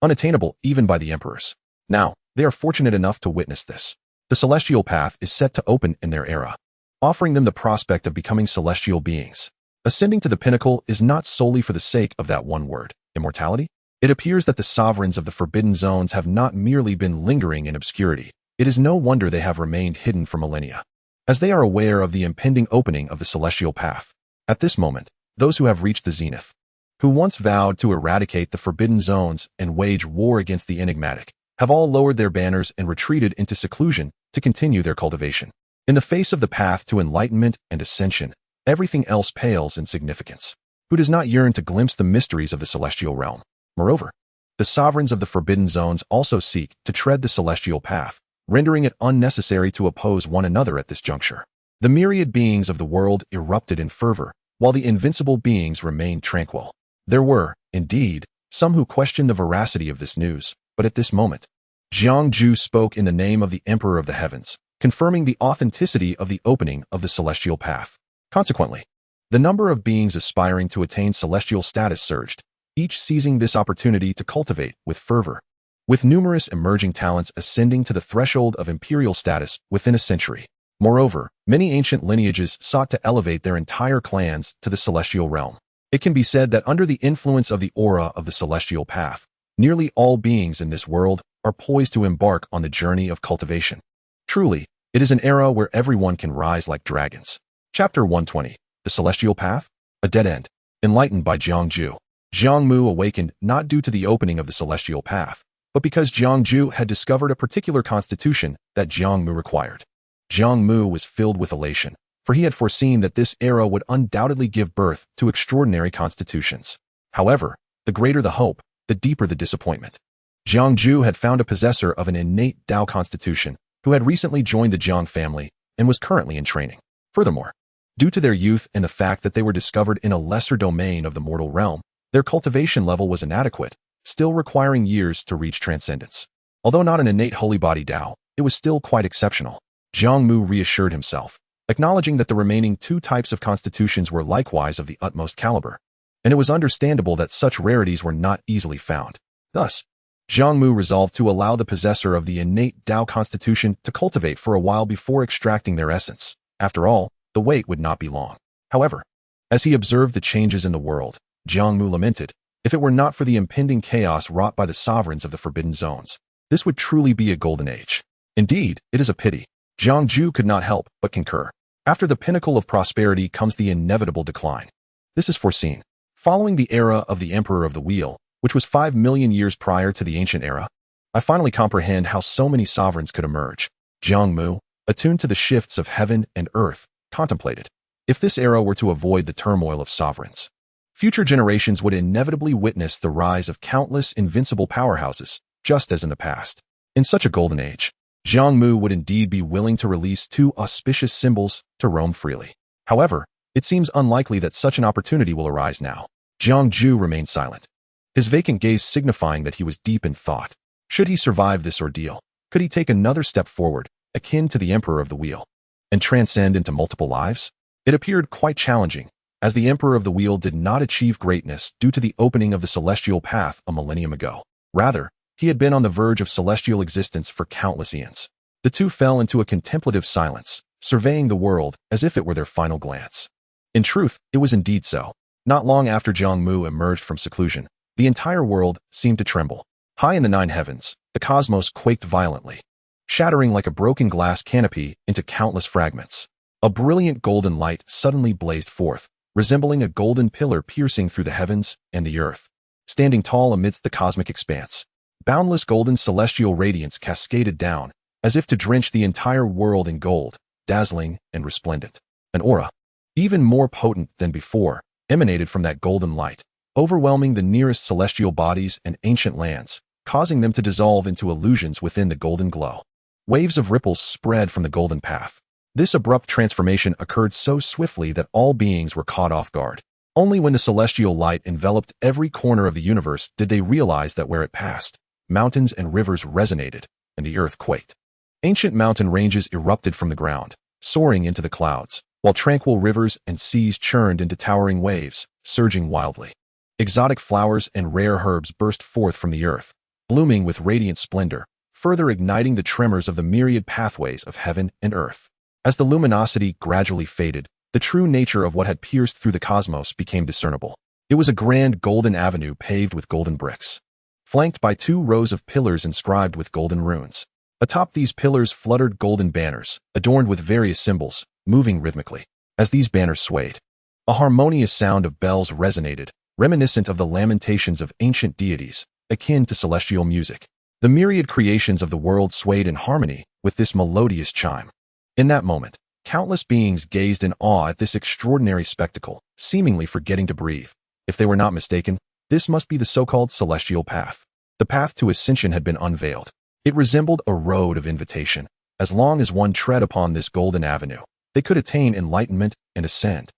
unattainable even by the emperors. Now, they are fortunate enough to witness this. The celestial path is set to open in their era, offering them the prospect of becoming celestial beings. Ascending to the pinnacle is not solely for the sake of that one word, immortality. It appears that the sovereigns of the forbidden zones have not merely been lingering in obscurity. It is no wonder they have remained hidden for millennia, as they are aware of the impending opening of the celestial path. At this moment, those who have reached the zenith, who once vowed to eradicate the forbidden zones and wage war against the enigmatic, have all lowered their banners and retreated into seclusion to continue their cultivation. In the face of the path to enlightenment and ascension, everything else pales in significance. Who does not yearn to glimpse the mysteries of the celestial realm? Moreover, the sovereigns of the forbidden zones also seek to tread the celestial path, rendering it unnecessary to oppose one another at this juncture. The myriad beings of the world erupted in fervor, while the invincible beings remained tranquil. There were, indeed, some who questioned the veracity of this news, but at this moment, Jiang Mu spoke in the name of the Emperor of the Heavens, confirming the authenticity of the opening of the celestial path. Consequently, the number of beings aspiring to attain celestial status surged, each seizing this opportunity to cultivate with fervor, with numerous emerging talents ascending to the threshold of imperial status within a century. Moreover, many ancient lineages sought to elevate their entire clans to the celestial realm. It can be said that under the influence of the aura of the celestial path, nearly all beings in this world are poised to embark on the journey of cultivation. Truly, it is an era where everyone can rise like dragons. Chapter 120. The Celestial Path? A Dead End. Enlightened by Jiang Mu. Jiang Mu awakened not due to the opening of the celestial path, but because Jiang Mu had discovered a particular constitution that Jiang Mu required. Jiang Mu was filled with elation, for he had foreseen that this era would undoubtedly give birth to extraordinary constitutions. However, the greater the hope, the deeper the disappointment. Jiang Mu had found a possessor of an innate Tao constitution who had recently joined the Jiang family and was currently in training. Furthermore, due to their youth and the fact that they were discovered in a lesser domain of the mortal realm, their cultivation level was inadequate, still requiring years to reach transcendence. Although not an innate holy body Tao, it was still quite exceptional. Jiang Mu reassured himself, acknowledging that the remaining two types of constitutions were likewise of the utmost caliber, and it was understandable that such rarities were not easily found. Thus, Jiang Mu resolved to allow the possessor of the innate Tao constitution to cultivate for a while before extracting their essence. After all, the wait would not be long. However, as he observed the changes in the world, Jiang Mu lamented, if it were not for the impending chaos wrought by the sovereigns of the forbidden zones, this would truly be a golden age. Indeed, it is a pity. Jiang Mu could not help but concur. After the pinnacle of prosperity comes the inevitable decline. This is foreseen. Following the era of the Emperor of the Wheel, which was 5 million years prior to the ancient era, I finally comprehend how so many sovereigns could emerge. Jiang Mu, attuned to the shifts of heaven and earth, contemplated. If this era were to avoid the turmoil of sovereigns, future generations would inevitably witness the rise of countless invincible powerhouses, just as in the past. In such a golden age, Jiang Mu would indeed be willing to release two auspicious symbols to roam freely. However, it seems unlikely that such an opportunity will arise now. Jiang Mu remained silent, his vacant gaze signifying that he was deep in thought. Should he survive this ordeal, could he take another step forward, akin to the Emperor of the Wheel, and transcend into multiple lives? It appeared quite challenging, as the Emperor of the Wheel did not achieve greatness due to the opening of the celestial path a millennium ago. Rather, he had been on the verge of celestial existence for countless eons. The two fell into a contemplative silence, surveying the world as if it were their final glance. In truth, it was indeed so. Not long after Jiang Mu emerged from seclusion, the entire world seemed to tremble. High in the nine heavens, the cosmos quaked violently, shattering like a broken glass canopy into countless fragments. A brilliant golden light suddenly blazed forth, resembling a golden pillar piercing through the heavens and the earth. Standing tall amidst the cosmic expanse, boundless golden celestial radiance cascaded down, as if to drench the entire world in gold, dazzling and resplendent. An aura, even more potent than before, emanated from that golden light, overwhelming the nearest celestial bodies and ancient lands, causing them to dissolve into illusions within the golden glow. Waves of ripples spread from the golden path. This abrupt transformation occurred so swiftly that all beings were caught off guard. Only when the celestial light enveloped every corner of the universe did they realize that where it passed, mountains and rivers resonated, and the earth quaked. Ancient mountain ranges erupted from the ground, soaring into the clouds, while tranquil rivers and seas churned into towering waves, surging wildly. Exotic flowers and rare herbs burst forth from the earth, blooming with radiant splendor, further igniting the tremors of the myriad pathways of heaven and earth. As the luminosity gradually faded, the true nature of what had pierced through the cosmos became discernible. It was a grand golden avenue paved with golden bricks, flanked by 2 rows of pillars inscribed with golden runes. Atop these pillars fluttered golden banners, adorned with various symbols, moving rhythmically. As these banners swayed, a harmonious sound of bells resonated, reminiscent of the lamentations of ancient deities, akin to celestial music. The myriad creations of the world swayed in harmony with this melodious chime. In that moment, countless beings gazed in awe at this extraordinary spectacle, seemingly forgetting to breathe. If they were not mistaken, this must be the so-called celestial path. The path to ascension had been unveiled. It resembled a road of invitation. As long as one tread upon this golden avenue, they could attain enlightenment and ascend.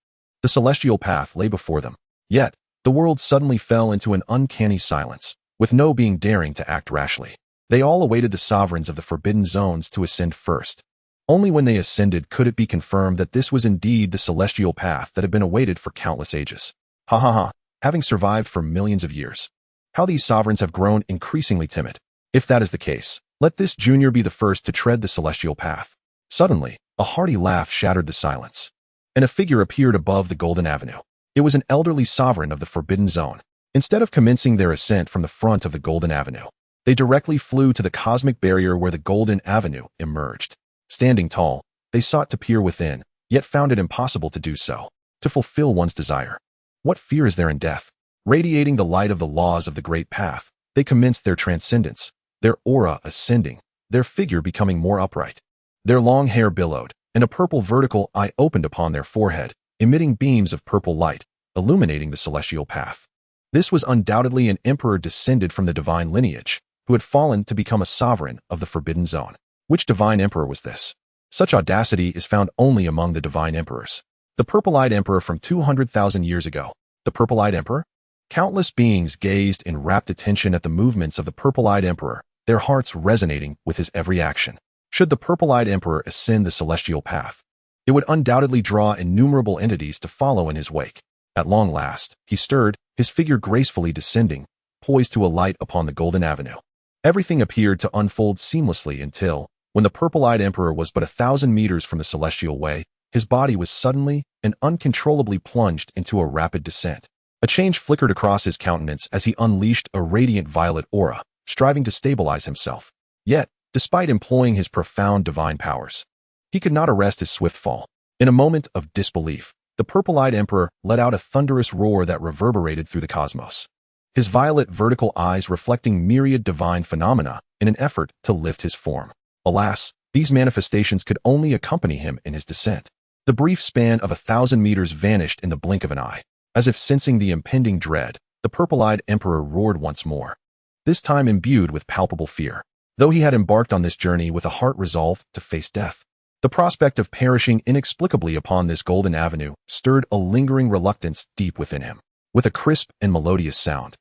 The celestial path lay before them. Yet, the world suddenly fell into an uncanny silence, with no being daring to act rashly. They all awaited the sovereigns of the forbidden zones to ascend first. Only when they ascended could it be confirmed that this was indeed the celestial path that had been awaited for countless ages. Ha ha ha, having survived for millions of years. How these sovereigns have grown increasingly timid. If that is the case, let this junior be the first to tread the celestial path. Suddenly, a hearty laugh shattered the silence, and a figure appeared above the golden avenue. It was an elderly sovereign of the forbidden zone. Instead of commencing their ascent from the front of the golden avenue, they directly flew to the cosmic barrier where the golden avenue emerged. Standing tall, they sought to peer within, yet found it impossible to do so, to fulfill one's desire. What fear is there in death? Radiating the light of the laws of the great path, they commenced their transcendence, their aura ascending, their figure becoming more upright. Their long hair billowed, and a purple vertical eye opened upon their forehead, emitting beams of purple light, illuminating the celestial path. This was undoubtedly an emperor descended from the divine lineage, who had fallen to become a sovereign of the forbidden zone. Which divine emperor was this? Such audacity is found only among the divine emperors. The purple-eyed emperor from 200,000 years ago. The purple-eyed emperor? Countless beings gazed in rapt attention at the movements of the purple-eyed emperor, their hearts resonating with his every action. Should the purple-eyed emperor ascend the celestial path, it would undoubtedly draw innumerable entities to follow in his wake. At long last, he stirred, his figure gracefully descending, poised to alight upon the golden avenue. Everything appeared to unfold seamlessly until, when the purple-eyed emperor was but 1,000 meters from the celestial way, his body was suddenly and uncontrollably plunged into a rapid descent. A change flickered across his countenance as he unleashed a radiant violet aura, striving to stabilize himself. Yet, despite employing his profound divine powers, he could not arrest his swift fall. In a moment of disbelief, the purple-eyed emperor let out a thunderous roar that reverberated through the cosmos, his violet vertical eyes reflecting myriad divine phenomena in an effort to lift his form. Alas, These manifestations could only accompany him in his descent. The brief span of 1,000 meters vanished in the blink of an eye. As if sensing the impending dread, the purple-eyed emperor roared once more, this time imbued with palpable fear. Though he had embarked on this journey with a heart resolved to face death, the prospect of perishing inexplicably upon this golden avenue stirred a lingering reluctance deep within him. With a crisp and melodious sound,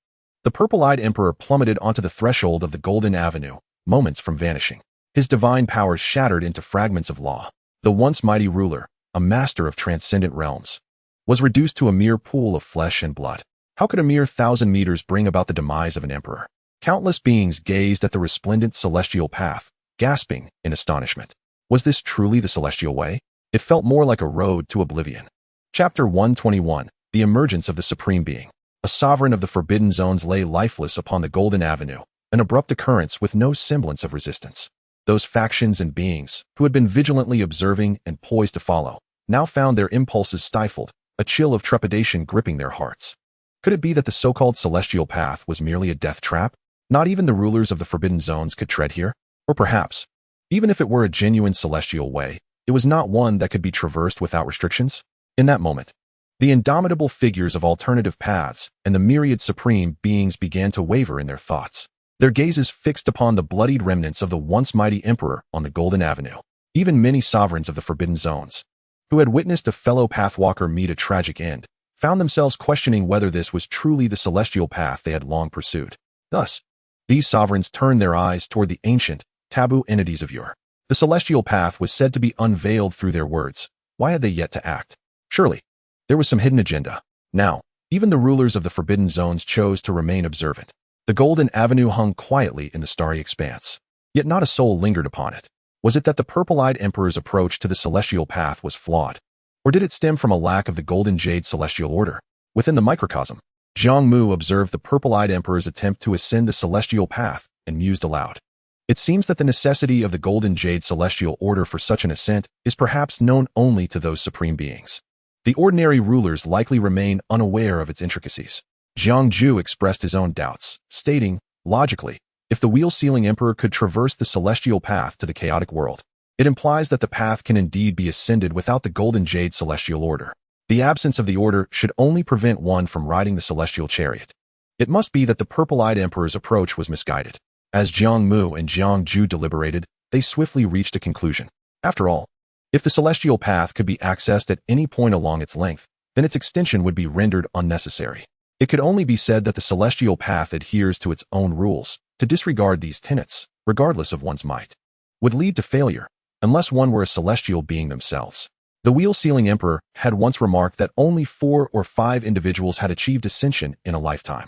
the purple-eyed emperor plummeted onto the threshold of the golden avenue, moments from vanishing. His divine powers shattered into fragments of law. The once mighty ruler, a master of transcendent realms, was reduced to a mere pool of flesh and blood. How could a mere 1,000 meters bring about the demise of an emperor? Countless beings gazed at the resplendent celestial path, gasping in astonishment. Was this truly the celestial way? It felt more like a road to oblivion. Chapter 121, The Emergence of the Supreme Being. A sovereign of the Forbidden Zones lay lifeless upon the Golden Avenue, an abrupt occurrence with no semblance of resistance. Those factions and beings, who had been vigilantly observing and poised to follow, now found their impulses stifled, a chill of trepidation gripping their hearts. Could it be that the so-called celestial path was merely a death trap? Not even the rulers of the Forbidden Zones could tread here? Or perhaps, even if it were a genuine celestial way, it was not one that could be traversed without restrictions? In that moment, the indomitable figures of alternative paths and the myriad supreme beings began to waver in their thoughts, their gazes fixed upon the bloodied remnants of the once mighty emperor on the Golden Avenue. Even many sovereigns of the Forbidden Zones, who had witnessed a fellow pathwalker meet a tragic end, found themselves questioning whether this was truly the celestial path they had long pursued. Thus, these sovereigns turned their eyes toward the ancient, taboo entities of yore. The celestial path was said to be unveiled through their words. Why had they yet to act? Surely, there was some hidden agenda. Now, even the rulers of the Forbidden Zones chose to remain observant. The Golden Avenue hung quietly in the starry expanse, yet not a soul lingered upon it. Was it that the purple-eyed emperor's approach to the celestial path was flawed? Or did it stem from a lack of the Golden Jade celestial order? Within the microcosm, Jiang Mu observed the purple-eyed emperor's attempt to ascend the celestial path and mused aloud. It seems that the necessity of the Golden Jade celestial order for such an ascent is perhaps known only to those supreme beings. The ordinary rulers likely remain unaware of its intricacies. Jiang Mu expressed his own doubts, stating, logically, if the wheel-sealing emperor could traverse the celestial path to the chaotic world, it implies that the path can indeed be ascended without the Golden Jade celestial order. The absence of the order should only prevent one from riding the celestial chariot. It must be that the purple-eyed emperor's approach was misguided. As Jiang Mu and Jiang Mu deliberated, they swiftly reached a conclusion. After all, if the celestial path could be accessed at any point along its length, then its extension would be rendered unnecessary. It could only be said that the celestial path adheres to its own rules. To disregard these tenets, regardless of one's might, would lead to failure, unless one were a celestial being themselves. The wheel-sealing emperor had once remarked that only 4 or 5 individuals had achieved ascension in a lifetime.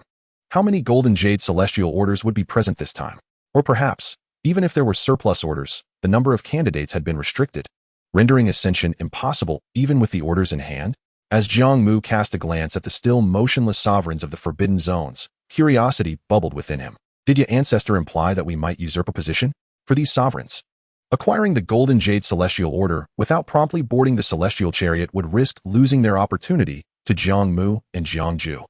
How many Golden Jade celestial orders would be present this time? Or perhaps, even if there were surplus orders, the number of candidates had been restricted, rendering ascension impossible even with the orders in hand? As Jiang Mu cast a glance at the still motionless sovereigns of the Forbidden Zones, curiosity bubbled within him. Did your ancestor imply that we might usurp a position? For these sovereigns, acquiring the Golden Jade celestial order without promptly boarding the celestial chariot would risk losing their opportunity to Jiang Mu and Jiang Mu,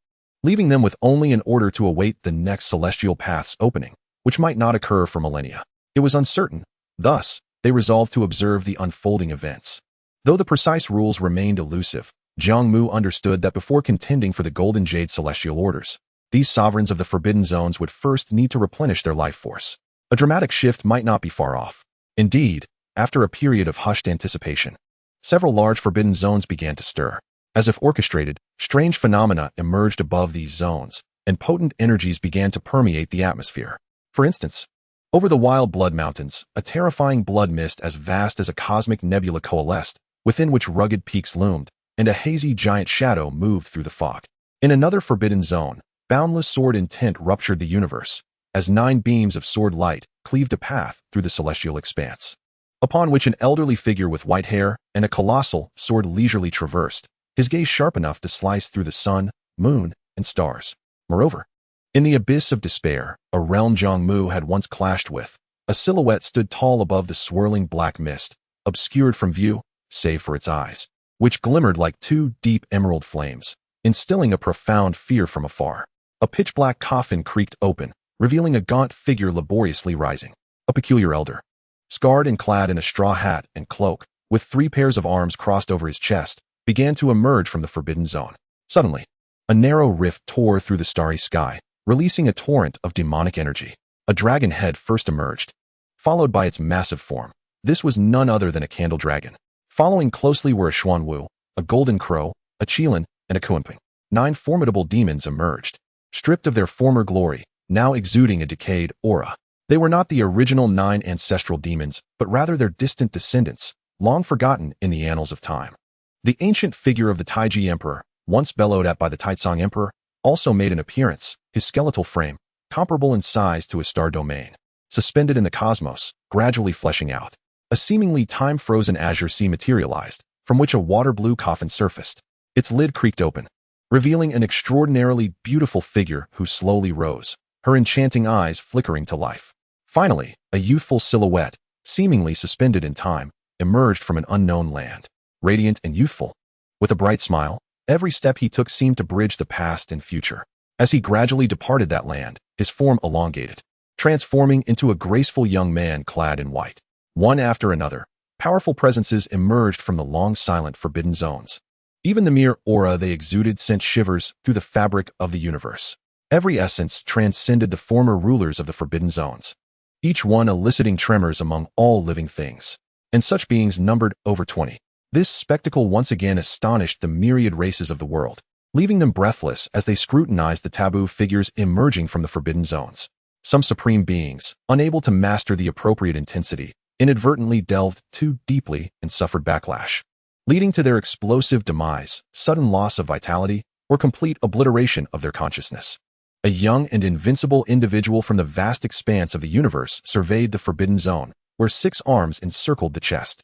leaving them with only an order to await the next celestial path's opening, which might not occur for millennia. It was uncertain. Thus, they resolved to observe the unfolding events. Though the precise rules remained elusive, Jiang Mu understood that before contending for the Golden Jade celestial orders, these sovereigns of the Forbidden Zones would first need to replenish their life force. A dramatic shift might not be far off. Indeed, after a period of hushed anticipation, several large Forbidden Zones began to stir. As if orchestrated, strange phenomena emerged above these zones, and potent energies began to permeate the atmosphere. For instance, over the Wild Blood Mountains, a terrifying blood mist as vast as a cosmic nebula coalesced, within which rugged peaks loomed, and a hazy giant shadow moved through the fog. In another Forbidden Zone, boundless sword intent ruptured the universe, as 9 beams of sword light cleaved a path through the celestial expanse, upon which an elderly figure with white hair and a colossal sword leisurely traversed, his gaze sharp enough to slice through the sun, moon, and stars. Moreover, in the abyss of despair, a realm Jiang Mu had once clashed with, a silhouette stood tall above the swirling black mist, obscured from view, save for its eyes, which glimmered like 2 deep emerald flames, instilling a profound fear from afar. A pitch-black coffin creaked open, revealing a gaunt figure laboriously rising. A peculiar elder, scarred and clad in a straw hat and cloak, with 3 pairs of arms crossed over his chest, began to emerge from the forbidden zone. Suddenly, a narrow rift tore through the starry sky, releasing a torrent of demonic energy. A dragon head first emerged, followed by its massive form. This was none other than a candle dragon. Following closely were a Xuan Wu, a golden crow, a Qilin, and a Kuanping. 9 formidable demons emerged, stripped of their former glory, now exuding a decayed aura. They were not the original 9 ancestral demons, but rather their distant descendants, long forgotten in the annals of time. The ancient figure of the Taiji Emperor, once bellowed at by the Taizong Emperor, also made an appearance, his skeletal frame, comparable in size to a star domain, suspended in the cosmos, gradually fleshing out. A seemingly time-frozen azure sea materialized, from which a water-blue coffin surfaced. Its lid creaked open, revealing an extraordinarily beautiful figure who slowly rose, her enchanting eyes flickering to life. Finally, a youthful silhouette, seemingly suspended in time, emerged from an unknown land. Radiant and youthful, with a bright smile, every step he took seemed to bridge the past and future. As he gradually departed that land, his form elongated, transforming into a graceful young man clad in white. One after another, powerful presences emerged from the long-silent forbidden zones. Even the mere aura they exuded sent shivers through the fabric of the universe. Every essence transcended the former rulers of the forbidden zones, each one eliciting tremors among all living things. And such beings numbered over 20. This spectacle once again astonished the myriad races of the world, leaving them breathless as they scrutinized the taboo figures emerging from the forbidden zones. Some supreme beings, unable to master the appropriate intensity, inadvertently delved too deeply and suffered backlash, leading to their explosive demise, sudden loss of vitality, or complete obliteration of their consciousness. A young and invincible individual from the vast expanse of the universe surveyed the forbidden zone, where 6 arms encircled the chest.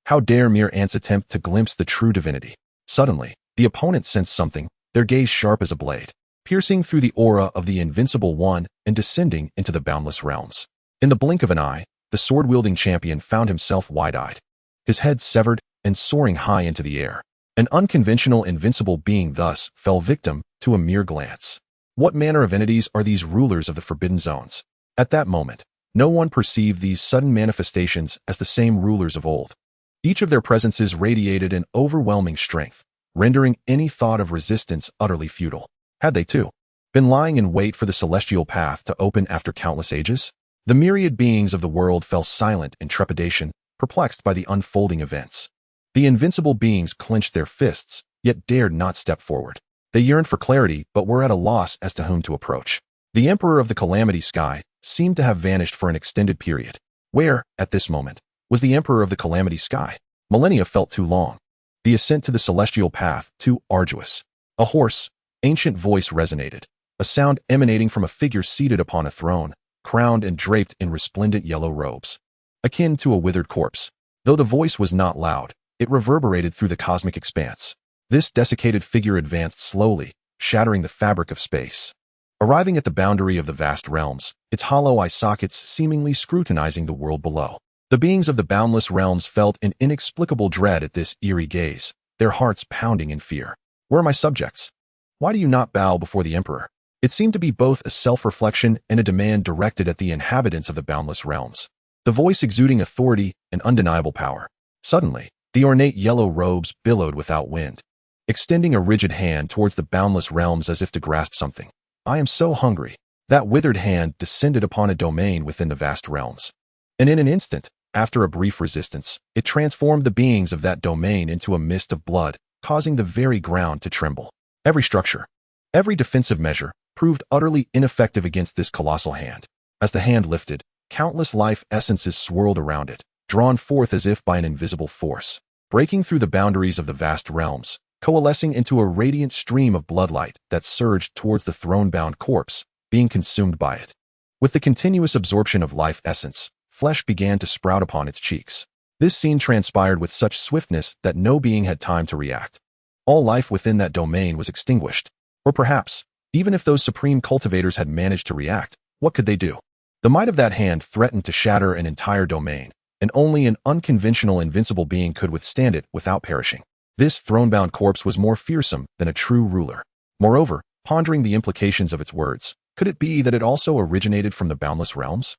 How dare mere ants attempt to glimpse the true divinity? Suddenly, the opponent sensed something, their gaze sharp as a blade, piercing through the aura of the invincible one and descending into the boundless realms. In the blink of an eye, the sword-wielding champion found himself wide-eyed, his head severed and soaring high into the air. An unconventional invincible being thus fell victim to a mere glance. What manner of entities are these rulers of the forbidden zones? At that moment, no one perceived these sudden manifestations as the same rulers of old. Each of their presences radiated an overwhelming strength, rendering any thought of resistance utterly futile. Had they, too, been lying in wait for the celestial path to open after countless ages? The myriad beings of the world fell silent in trepidation, perplexed by the unfolding events. The invincible beings clenched their fists, yet dared not step forward. They yearned for clarity, but were at a loss as to whom to approach. The Emperor of the Calamity Sky seemed to have vanished for an extended period. Where, at this moment, was the Emperor of the Calamity Sky? Millennia felt too long. The ascent to the celestial path too arduous. A hoarse, ancient voice resonated, a sound emanating from a figure seated upon a throne, crowned and draped in resplendent yellow robes, akin to a withered corpse. Though the voice was not loud, it reverberated through the cosmic expanse. This desiccated figure advanced slowly, shattering the fabric of space. Arriving at the boundary of the vast realms, its hollow eye sockets seemingly scrutinizing the world below. The beings of the boundless realms felt an inexplicable dread at this eerie gaze, their hearts pounding in fear. Where are my subjects? Why do you not bow before the Emperor? It seemed to be both a self-reflection and a demand directed at the inhabitants of the boundless realms, the voice exuding authority and undeniable power. Suddenly, the ornate yellow robes billowed without wind, extending a rigid hand towards the boundless realms as if to grasp something. I am so hungry. That withered hand descended upon a domain within the vast realms. And in an instant, after a brief resistance, it transformed the beings of that domain into a mist of blood, causing the very ground to tremble. Every structure, every defensive measure, proved utterly ineffective against this colossal hand. As the hand lifted, countless life essences swirled around it, drawn forth as if by an invisible force, breaking through the boundaries of the vast realms, coalescing into a radiant stream of bloodlight that surged towards the throne-bound corpse, being consumed by it. With the continuous absorption of life essence, flesh began to sprout upon its cheeks. This scene transpired with such swiftness that no being had time to react. All life within that domain was extinguished. Or perhaps, even if those supreme cultivators had managed to react, what could they do? The might of that hand threatened to shatter an entire domain, and only an unconventional invincible being could withstand it without perishing. This throne-bound corpse was more fearsome than a true ruler. Moreover, pondering the implications of its words, could it be that it also originated from the boundless realms?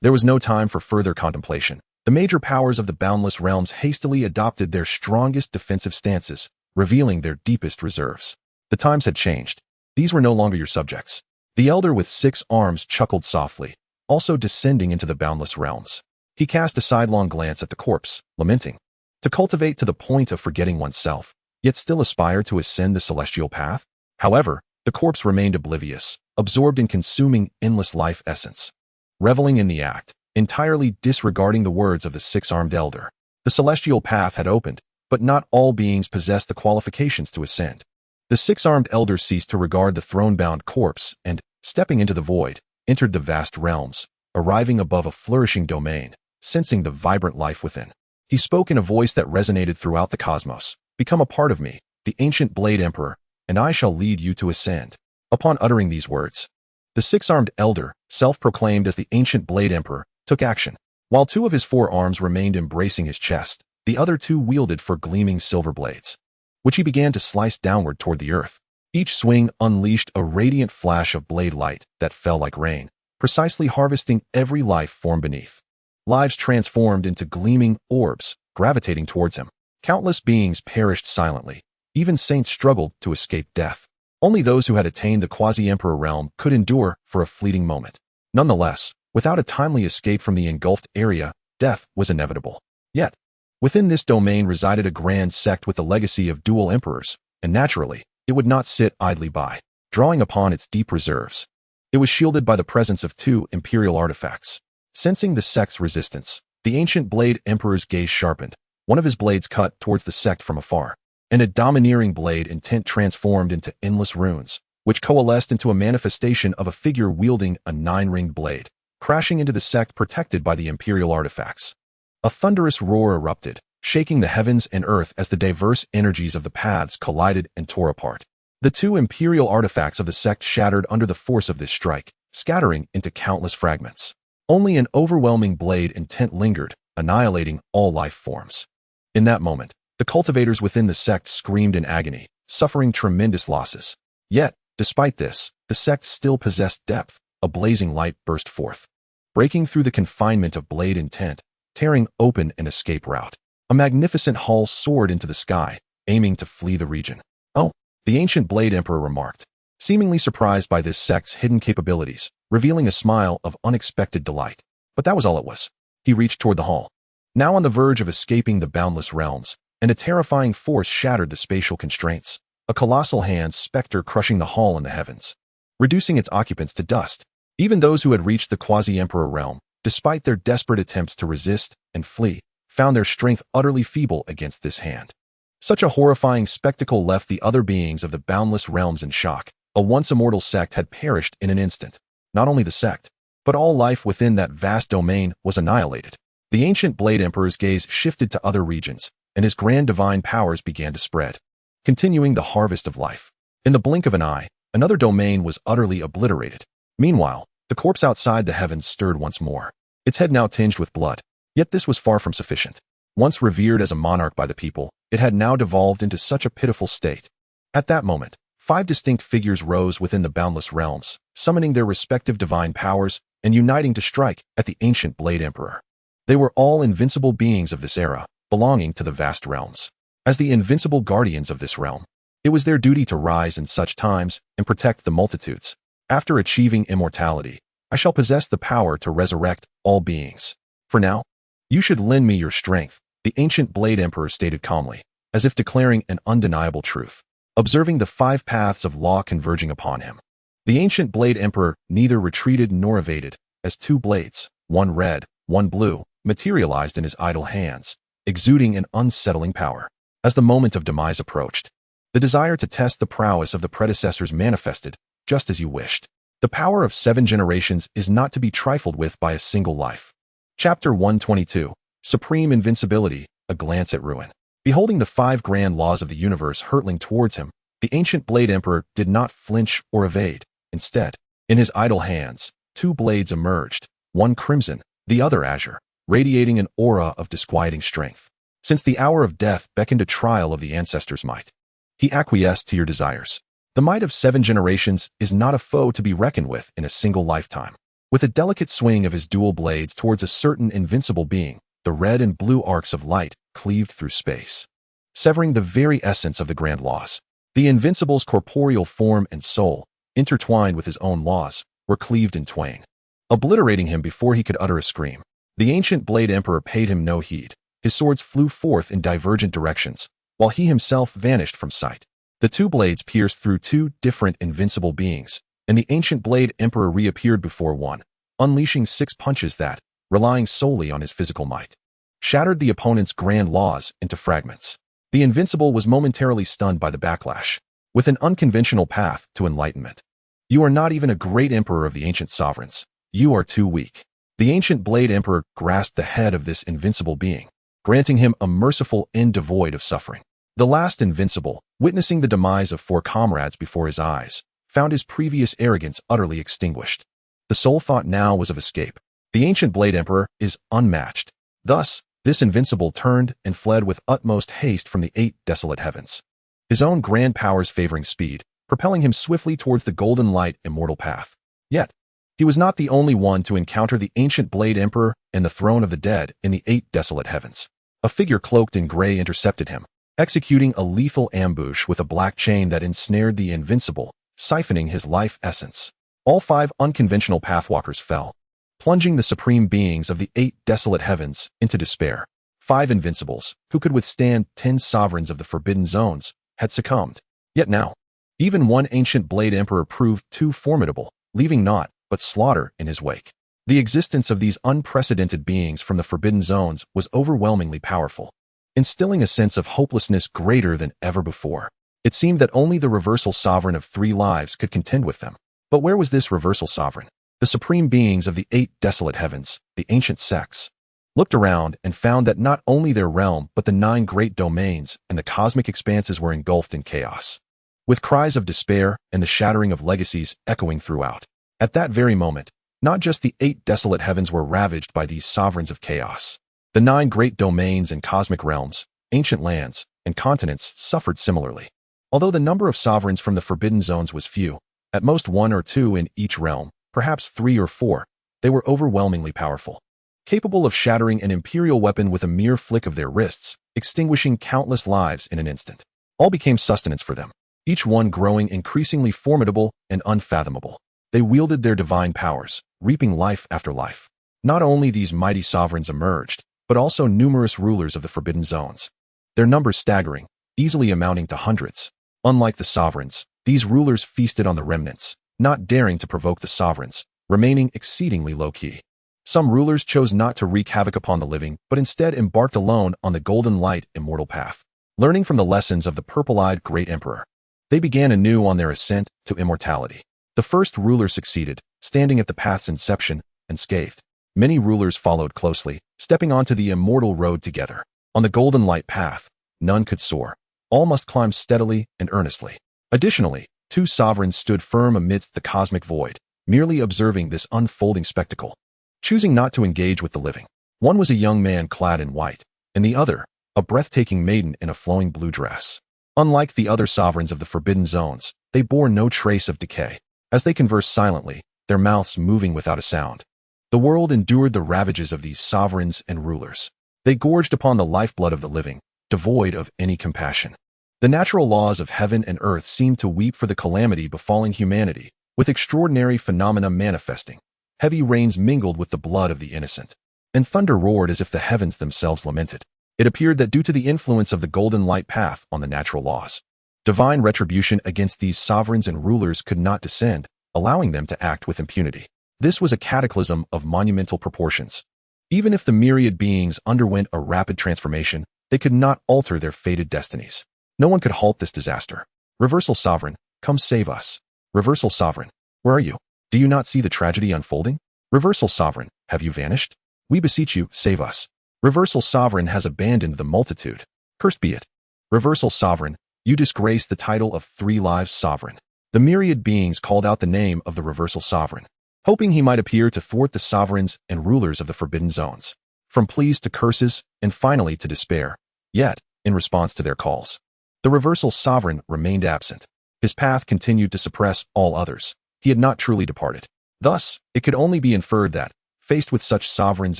There was no time for further contemplation. The major powers of the boundless realms hastily adopted their strongest defensive stances, revealing their deepest reserves. The times had changed. These were no longer your subjects. The elder with 6 arms chuckled softly, also descending into the boundless realms. He cast a sidelong glance at the corpse, lamenting. To cultivate to the point of forgetting oneself, yet still aspire to ascend the celestial path? However, the corpse remained oblivious, absorbed in consuming endless life essence. Reveling in the act, entirely disregarding the words of the 6-armed elder. The celestial path had opened, but not all beings possessed the qualifications to ascend. The 6-armed elder ceased to regard the throne-bound corpse and, stepping into the void, entered the vast realms, arriving above a flourishing domain, sensing the vibrant life within. He spoke in a voice that resonated throughout the cosmos. Become a part of me, the ancient Blade Emperor, and I shall lead you to ascend. Upon uttering these words, the 6-armed elder, self-proclaimed as the ancient Blade Emperor, took action. While 2 of his 4 arms remained embracing his chest, the other 2 wielded for gleaming silver blades, which he began to slice downward toward the earth. Each swing unleashed a radiant flash of blade light that fell like rain, precisely harvesting every life form beneath. Lives transformed into gleaming orbs, gravitating towards him. Countless beings perished silently. Even saints struggled to escape death. Only those who had attained the quasi-emperor realm could endure for a fleeting moment. Nonetheless, without a timely escape from the engulfed area, death was inevitable. Yet, within this domain resided a grand sect with the legacy of dual emperors, and naturally, it would not sit idly by, drawing upon its deep reserves. It was shielded by the presence of 2 imperial artifacts. Sensing the sect's resistance, the ancient Blade Emperor's gaze sharpened. One of his blades cut towards the sect from afar, and a domineering blade intent transformed into endless runes, which coalesced into a manifestation of a figure wielding a 9-ringed blade, crashing into the sect protected by the imperial artifacts. A thunderous roar erupted, shaking the heavens and earth as the diverse energies of the paths collided and tore apart. The 2 imperial artifacts of the sect shattered under the force of this strike, scattering into countless fragments. Only an overwhelming blade intent lingered, annihilating all life forms. In that moment, the cultivators within the sect screamed in agony, suffering tremendous losses. Yet, despite this, the sect still possessed depth. A blazing light burst forth, breaking through the confinement of blade intent, tearing open an escape route. A magnificent hull soared into the sky, aiming to flee the region. Oh, the ancient Blade Emperor remarked, seemingly surprised by this sect's hidden capabilities, revealing a smile of unexpected delight. But that was all it was. He reached toward the hull, now on the verge of escaping the boundless realms, and a terrifying force shattered the spatial constraints, a colossal hand specter crushing the hull in the heavens, reducing its occupants to dust. Even those who had reached the quasi-emperor realm, despite their desperate attempts to resist and flee, found their strength utterly feeble against this hand. Such a horrifying spectacle left the other beings of the boundless realms in shock. A once immortal sect had perished in an instant. Not only the sect, but all life within that vast domain was annihilated. The ancient Blade Emperor's gaze shifted to other regions, and his grand divine powers began to spread, continuing the harvest of life. In the blink of an eye, another domain was utterly obliterated. Meanwhile, the corpse outside the heavens stirred once more, its head now tinged with blood. Yet this was far from sufficient. Once revered as a monarch by the people, it had now devolved into such a pitiful state. At that moment, 5 distinct figures rose within the boundless realms, summoning their respective divine powers and uniting to strike at the ancient Blade Emperor. They were all invincible beings of this era, belonging to the vast realms. As the invincible guardians of this realm, it was their duty to rise in such times and protect the multitudes. After achieving immortality, I shall possess the power to resurrect all beings. For now, you should lend me your strength, the ancient Blade Emperor stated calmly, as if declaring an undeniable truth, observing the 5 paths of law converging upon him. The ancient Blade Emperor neither retreated nor evaded, as 2 blades, one red, one blue, materialized in his idle hands, exuding an unsettling power. As the moment of demise approached, the desire to test the prowess of the predecessors manifested, just as you wished. The power of 7 generations is not to be trifled with by a single life. Chapter 122, Supreme Invincibility, A Glance at Ruin. Beholding the 5 grand laws of the universe hurtling towards him, the ancient Blade Emperor did not flinch or evade. Instead, in his idle hands, 2 blades emerged, one crimson, the other azure, radiating an aura of disquieting strength. Since the hour of death beckoned a trial of the ancestors' might, he acquiesced to your desires. The might of 7 generations is not a foe to be reckoned with in a single lifetime. With a delicate swing of his dual blades towards a certain invincible being, the red and blue arcs of light cleaved through space, severing the very essence of the grand laws. The Invincible's corporeal form and soul, intertwined with his own laws, were cleaved in twain, obliterating him before he could utter a scream. The ancient Blade Emperor paid him no heed. His swords flew forth in divergent directions, while he himself vanished from sight. The two blades pierced through two different invincible beings, and the ancient Blade Emperor reappeared before one, unleashing 6 punches that, relying solely on his physical might, shattered the opponent's grand laws into fragments. The Invincible was momentarily stunned by the backlash, with an unconventional path to enlightenment. You are not even a great emperor of the ancient sovereigns. You are too weak. The ancient Blade Emperor grasped the head of this invincible being, granting him a merciful end devoid of suffering. The last Invincible, witnessing the demise of 4 comrades before his eyes, found his previous arrogance utterly extinguished. The sole thought now was of escape. The ancient Blade Emperor is unmatched. Thus, this Invincible turned and fled with utmost haste from the 8 desolate heavens, his own grand powers favoring speed, propelling him swiftly towards the golden light immortal path. Yet, he was not the only one to encounter the ancient Blade Emperor and the throne of the dead in the 8 desolate heavens. A figure cloaked in gray intercepted him, executing a lethal ambush with a black chain that ensnared the Invincible, siphoning his life essence. All 5 unconventional pathwalkers fell, plunging the supreme beings of the 8 desolate heavens into despair. 5 Invincibles, who could withstand 10 sovereigns of the Forbidden Zones, had succumbed. Yet now, even one ancient Blade Emperor proved too formidable, leaving naught but slaughter in his wake. The existence of these unprecedented beings from the Forbidden Zones was overwhelmingly powerful, instilling a sense of hopelessness greater than ever before. It seemed that only the Reversal Sovereign of 3 lives could contend with them. But where was this Reversal Sovereign? The supreme beings of the 8 desolate heavens, the ancient sects, looked around and found that not only their realm but the 9 great domains and the cosmic expanses were engulfed in chaos, with cries of despair and the shattering of legacies echoing throughout. At that very moment, not just the 8 desolate heavens were ravaged by these sovereigns of chaos. The 9 great domains and cosmic realms, ancient lands, and continents suffered similarly. Although the number of sovereigns from the Forbidden Zones was few, at most 1 or 2 in each realm, perhaps 3 or 4, they were overwhelmingly powerful, capable of shattering an imperial weapon with a mere flick of their wrists, extinguishing countless lives in an instant. All became sustenance for them, each one growing increasingly formidable and unfathomable. They wielded their divine powers, reaping life after life. Not only these mighty sovereigns emerged, but also numerous rulers of the Forbidden Zones, their numbers staggering, easily amounting to hundreds. Unlike the sovereigns, these rulers feasted on the remnants, not daring to provoke the sovereigns, remaining exceedingly low-key. Some rulers chose not to wreak havoc upon the living, but instead embarked alone on the golden light immortal path. Learning from the lessons of the purple-eyed great emperor, they began anew on their ascent to immortality. The first ruler succeeded, standing at the path's inception, unscathed. Many rulers followed closely, stepping onto the immortal road together. On the golden light path, none could soar. All must climb steadily and earnestly. Additionally, 2 sovereigns stood firm amidst the cosmic void, merely observing this unfolding spectacle, choosing not to engage with the living. One was a young man clad in white, and the other, a breathtaking maiden in a flowing blue dress. Unlike the other sovereigns of the Forbidden Zones, they bore no trace of decay. As they conversed silently, their mouths moving without a sound, the world endured the ravages of these sovereigns and rulers. They gorged upon the lifeblood of the living, devoid of any compassion. The natural laws of heaven and earth seemed to weep for the calamity befalling humanity, with extraordinary phenomena manifesting. Heavy rains mingled with the blood of the innocent, and thunder roared as if the heavens themselves lamented. It appeared that due to the influence of the golden light path on the natural laws, divine retribution against these sovereigns and rulers could not descend, allowing them to act with impunity. This was a cataclysm of monumental proportions. Even if the myriad beings underwent a rapid transformation, they could not alter their fated destinies. No one could halt this disaster. Reversal Sovereign, come save us. Reversal Sovereign, where are you? Do you not see the tragedy unfolding? Reversal Sovereign, have you vanished? We beseech you, save us. Reversal Sovereign has abandoned the multitude. Cursed be it. Reversal Sovereign, you disgrace the title of 3 lives sovereign. The myriad beings called out the name of the Reversal Sovereign, hoping he might appear to thwart the sovereigns and rulers of the Forbidden Zones. From pleas to curses, and finally to despair. Yet, in response to their calls, the Reversal Sovereign remained absent. His path continued to suppress all others. He had not truly departed. Thus, it could only be inferred that, faced with such sovereigns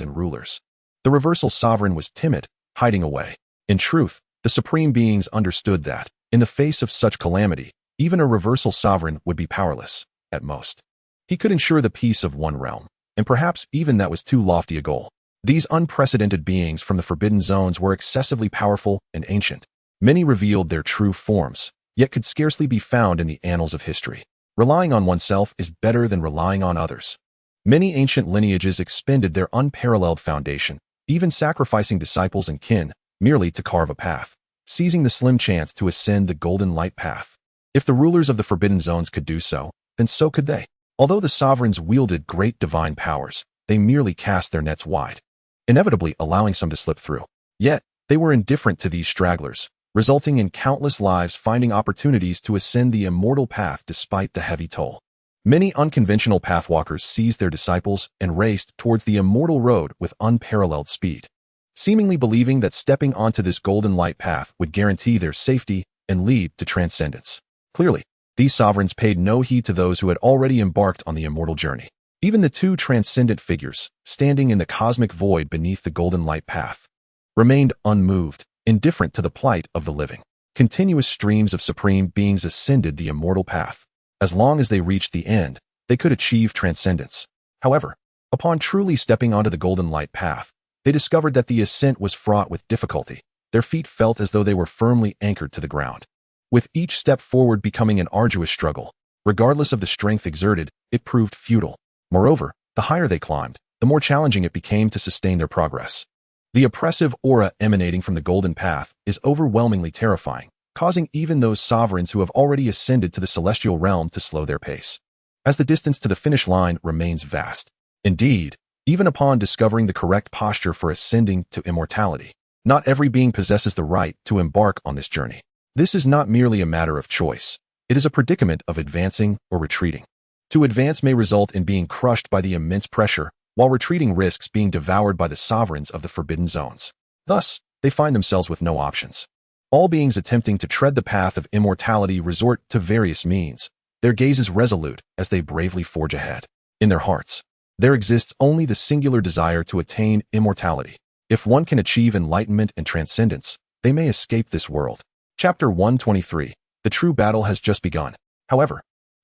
and rulers, the The reversal sovereign was timid, hiding away. In truth, the supreme beings understood that, in the face of such calamity, even a reversal sovereign would be powerless, at most. He could ensure the peace of one realm, and perhaps even that was too lofty a goal. These unprecedented beings from the Forbidden Zones were excessively powerful and ancient. Many revealed their true forms, yet could scarcely be found in the annals of history. Relying on oneself is better than relying on others. Many ancient lineages expended their unparalleled foundation, even sacrificing disciples and kin, merely to carve a path, seizing the slim chance to ascend the golden light path. If the rulers of the Forbidden Zones could do so, then so could they. Although the sovereigns wielded great divine powers, they merely cast their nets wide, inevitably allowing some to slip through. Yet, they were indifferent to these stragglers, resulting in countless lives finding opportunities to ascend the immortal path despite the heavy toll. Many unconventional pathwalkers seized their disciples and raced towards the immortal road with unparalleled speed, seemingly believing that stepping onto this golden light path would guarantee their safety and lead to transcendence. Clearly, these sovereigns paid no heed to those who had already embarked on the immortal journey. Even the two transcendent figures, standing in the cosmic void beneath the golden light path, remained unmoved, indifferent to the plight of the living. Continuous streams of supreme beings ascended the immortal path. As long as they reached the end, they could achieve transcendence. However, upon truly stepping onto the golden light path, they discovered that the ascent was fraught with difficulty. Their feet felt as though they were firmly anchored to the ground, with each step forward becoming an arduous struggle. Regardless of the strength exerted, it proved futile. Moreover, the higher they climbed, the more challenging it became to sustain their progress. The oppressive aura emanating from the golden path is overwhelmingly terrifying, causing even those sovereigns who have already ascended to the celestial realm to slow their pace, as the distance to the finish line remains vast. Indeed, even upon discovering the correct posture for ascending to immortality, not every being possesses the right to embark on this journey. This is not merely a matter of choice. It is a predicament of advancing or retreating. To advance may result in being crushed by the immense pressure, while retreating risks being devoured by the sovereigns of the Forbidden Zones. Thus, they find themselves with no options. All beings attempting to tread the path of immortality resort to various means, their gazes resolute as they bravely forge ahead. In their hearts, there exists only the singular desire to attain immortality. If one can achieve enlightenment and transcendence, they may escape this world. Chapter 123. The true battle has just begun. However,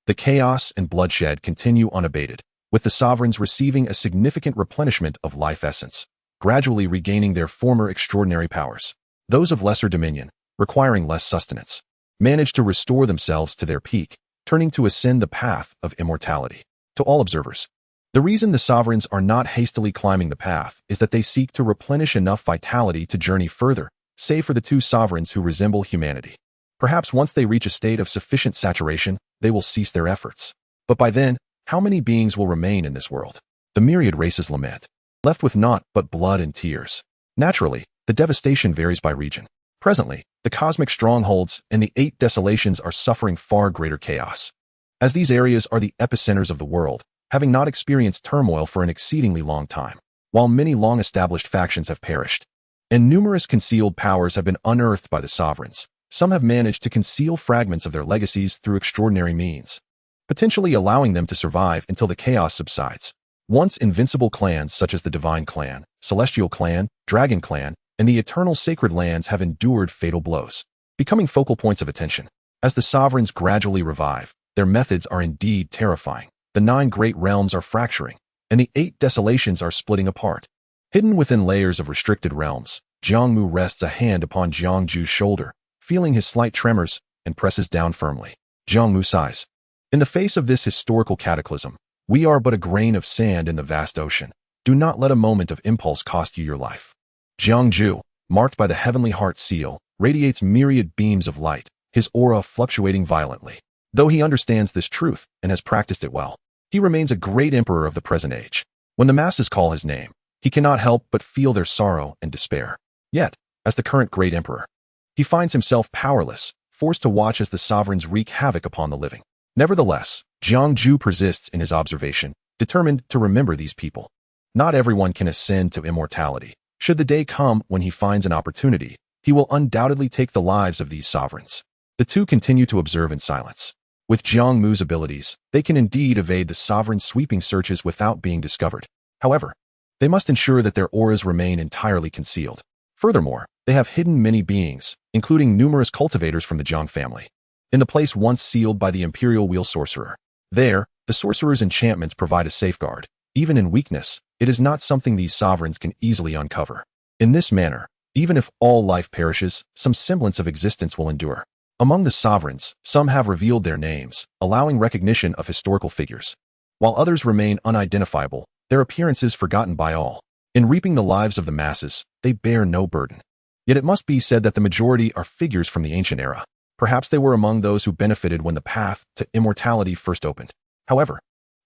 the chaos and bloodshed continue unabated, with the sovereigns receiving a significant replenishment of life essence, gradually regaining their former extraordinary powers. Those of lesser dominion, requiring less sustenance, manage to restore themselves to their peak, turning to ascend the path of immortality. To all observers, the reason the sovereigns are not hastily climbing the path is that they seek to replenish enough vitality to journey further, save for the two sovereigns who resemble humanity. Perhaps once they reach a state of sufficient saturation, they will cease their efforts. But by then, how many beings will remain in this world? The myriad races lament, left with naught but blood and tears. Naturally, the devastation varies by region. Presently, the cosmic strongholds and the 8 desolations are suffering far greater chaos, as these areas are the epicenters of the world, having not experienced turmoil for an exceedingly long time, while many long-established factions have perished, and numerous concealed powers have been unearthed by the sovereigns. Some have managed to conceal fragments of their legacies through extraordinary means, potentially allowing them to survive until the chaos subsides. Once invincible clans such as the Divine Clan, Celestial Clan, Dragon Clan, and the Eternal Sacred Lands have endured fatal blows, becoming focal points of attention. As the sovereigns gradually revive, their methods are indeed terrifying. The 9 great realms are fracturing, and the 8 desolations are splitting apart. Hidden within layers of restricted realms, Jiang Mu rests a hand upon Jiang Ju's shoulder, feeling his slight tremors, and presses down firmly. Jiang Mu sighs. In the face of this historical cataclysm, we are but a grain of sand in the vast ocean. Do not let a moment of impulse cost you your life. Jiang Ju, marked by the heavenly heart seal, radiates myriad beams of light, his aura fluctuating violently. Though he understands this truth and has practiced it well, he remains a great emperor of the present age. When the masses call his name, he cannot help but feel their sorrow and despair. Yet, as the current great emperor, he finds himself powerless, forced to watch as the sovereigns wreak havoc upon the living. Nevertheless, Jiang Ju persists in his observation, determined to remember these people. Not everyone can ascend to immortality. Should the day come when he finds an opportunity, he will undoubtedly take the lives of these sovereigns. The two continue to observe in silence. With Jiang Mu's abilities, they can indeed evade the sovereign's sweeping searches without being discovered. However, They must ensure that their auras remain entirely concealed. Furthermore, they have hidden many beings, including numerous cultivators from the Jiang family, in the place once sealed by the Imperial Wheel Sorcerer. There, the sorcerer's enchantments provide a safeguard. Even in weakness, it is not something these sovereigns can easily uncover. In this manner, even if all life perishes, some semblance of existence will endure. Among the sovereigns, some have revealed their names, allowing recognition of historical figures, while others remain unidentifiable, their appearances forgotten by all. In reaping the lives of the masses, they bear no burden. Yet it must be said that the majority are figures from the ancient era. Perhaps they were among those who benefited when the path to immortality first opened. However,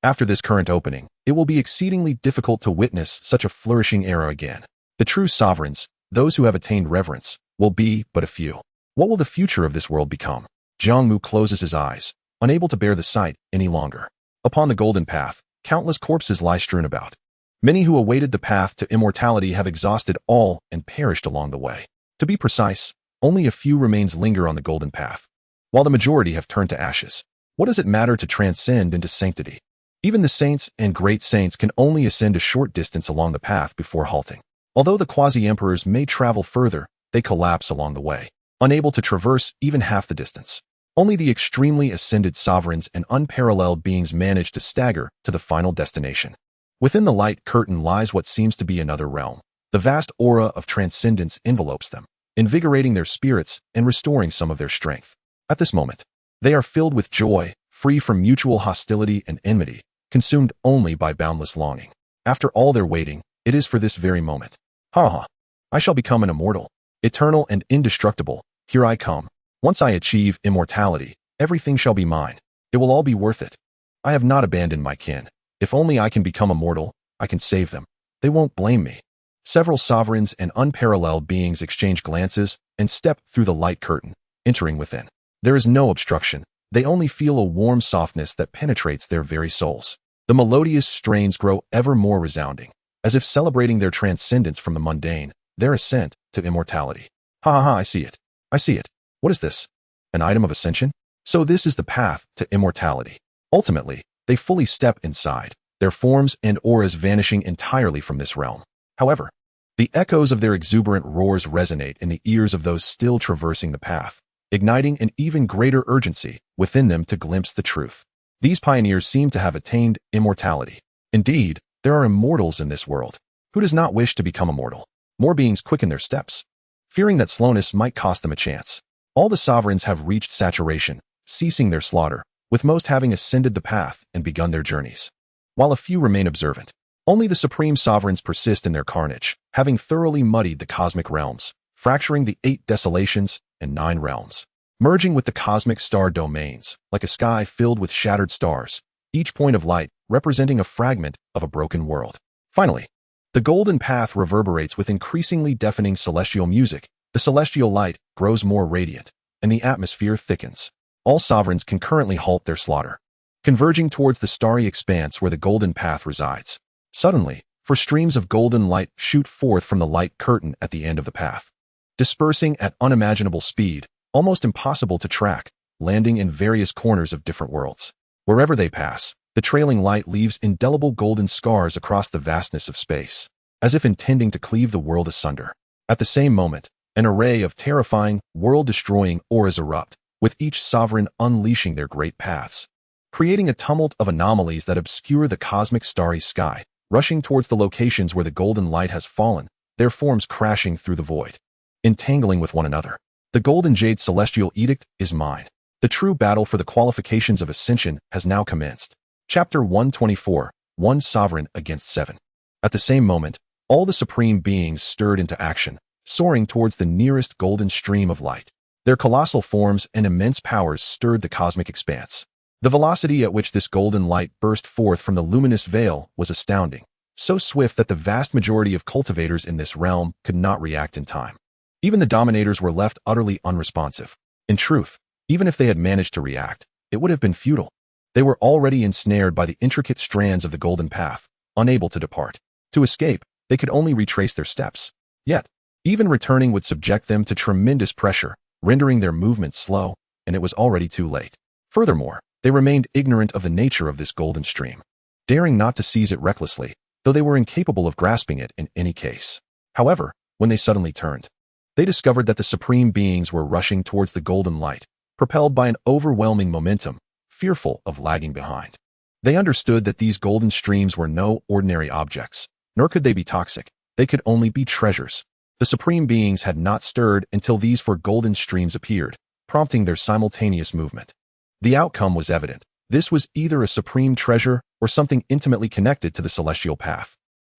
after this current opening, it will be exceedingly difficult to witness such a flourishing era again. The true sovereigns, those who have attained reverence, will be but a few. What will the future of this world become? Jiang Mu closes his eyes, unable to bear the sight any longer. Upon the golden path, countless corpses lie strewn about. Many who awaited the path to immortality have exhausted all and perished along the way. To be precise, only a few remains linger on the golden path, while the majority have turned to ashes. What does it matter to transcend into sanctity? Even the saints and great saints can only ascend a short distance along the path before halting. Although the quasi-emperors may travel further, they collapse along the way, unable to traverse even half the distance. Only the extremely ascended sovereigns and unparalleled beings manage to stagger to the final destination. Within the light curtain lies what seems to be another realm. The vast aura of transcendence envelopes them, invigorating their spirits and restoring some of their strength. At this moment, they are filled with joy, free from mutual hostility and enmity, consumed only by boundless longing. After all their waiting, it is for this very moment. Ha ha! I shall become an immortal, eternal and indestructible. Here I come. Once I achieve immortality, everything shall be mine. It will all be worth it. I have not abandoned my kin. If only I can become immortal, I can save them. They won't blame me. Several sovereigns and unparalleled beings exchange glances and step through the light curtain, entering within. There is no obstruction. They only feel a warm softness that penetrates their very souls. The melodious strains grow ever more resounding, as if celebrating their transcendence from the mundane, their ascent to immortality. Ha ha ha, I see it. I see it. What is this? An item of ascension? So this is the path to immortality. Ultimately, they fully step inside, their forms and auras vanishing entirely from this realm. However, the echoes of their exuberant roars resonate in the ears of those still traversing the path, igniting an even greater urgency within them to glimpse the truth. These pioneers seem to have attained immortality. Indeed, there are immortals in this world. Who does not wish to become immortal? More beings quicken their steps, fearing that slowness might cost them a chance. All the sovereigns have reached saturation, ceasing their slaughter, with most having ascended the path and begun their journeys, while a few remain observant. Only the supreme sovereigns persist in their carnage, having thoroughly muddied the cosmic realms, fracturing the 8 desolations and 9 realms, merging with the cosmic star domains, like a sky filled with shattered stars, each point of light representing a fragment of a broken world. Finally, the golden path reverberates with increasingly deafening celestial music. The celestial light grows more radiant, and the atmosphere thickens. All sovereigns concurrently halt their slaughter, converging towards the starry expanse where the golden path resides. Suddenly, streams of golden light shoot forth from the light curtain at the end of the path, dispersing at unimaginable speed, almost impossible to track, landing in various corners of different worlds. Wherever they pass, the trailing light leaves indelible golden scars across the vastness of space, as if intending to cleave the world asunder. At the same moment, an array of terrifying, world-destroying auras erupt, with each sovereign unleashing their great paths, creating a tumult of anomalies that obscure the cosmic starry sky, rushing towards the locations where the golden light has fallen, their forms crashing through the void, entangling with one another. The golden jade celestial edict is mine. The true battle for the qualifications of ascension has now commenced. Chapter 124, One Sovereign Against 7. At the same moment, all the supreme beings stirred into action, soaring towards the nearest golden stream of light. Their colossal forms and immense powers stirred the cosmic expanse. The velocity at which this golden light burst forth from the luminous veil was astounding, so swift that the vast majority of cultivators in this realm could not react in time. Even the dominators were left utterly unresponsive. In truth, even if they had managed to react, it would have been futile. They were already ensnared by the intricate strands of the golden path, unable to depart. To escape, they could only retrace their steps. Yet, even returning would subject them to tremendous pressure, rendering their movements slow, and it was already too late. Furthermore, they remained ignorant of the nature of this golden stream. Daring not to seize it recklessly, though they were incapable of grasping it in any case. However, when they suddenly turned, they discovered that the supreme beings were rushing towards the golden light, propelled by an overwhelming momentum, fearful of lagging behind. They understood that these golden streams were no ordinary objects, nor could they be toxic. They could only be treasures. The supreme beings had not stirred until these four golden streams appeared, prompting their simultaneous movement. The outcome was evident. This was either a supreme treasure or something intimately connected to the celestial path.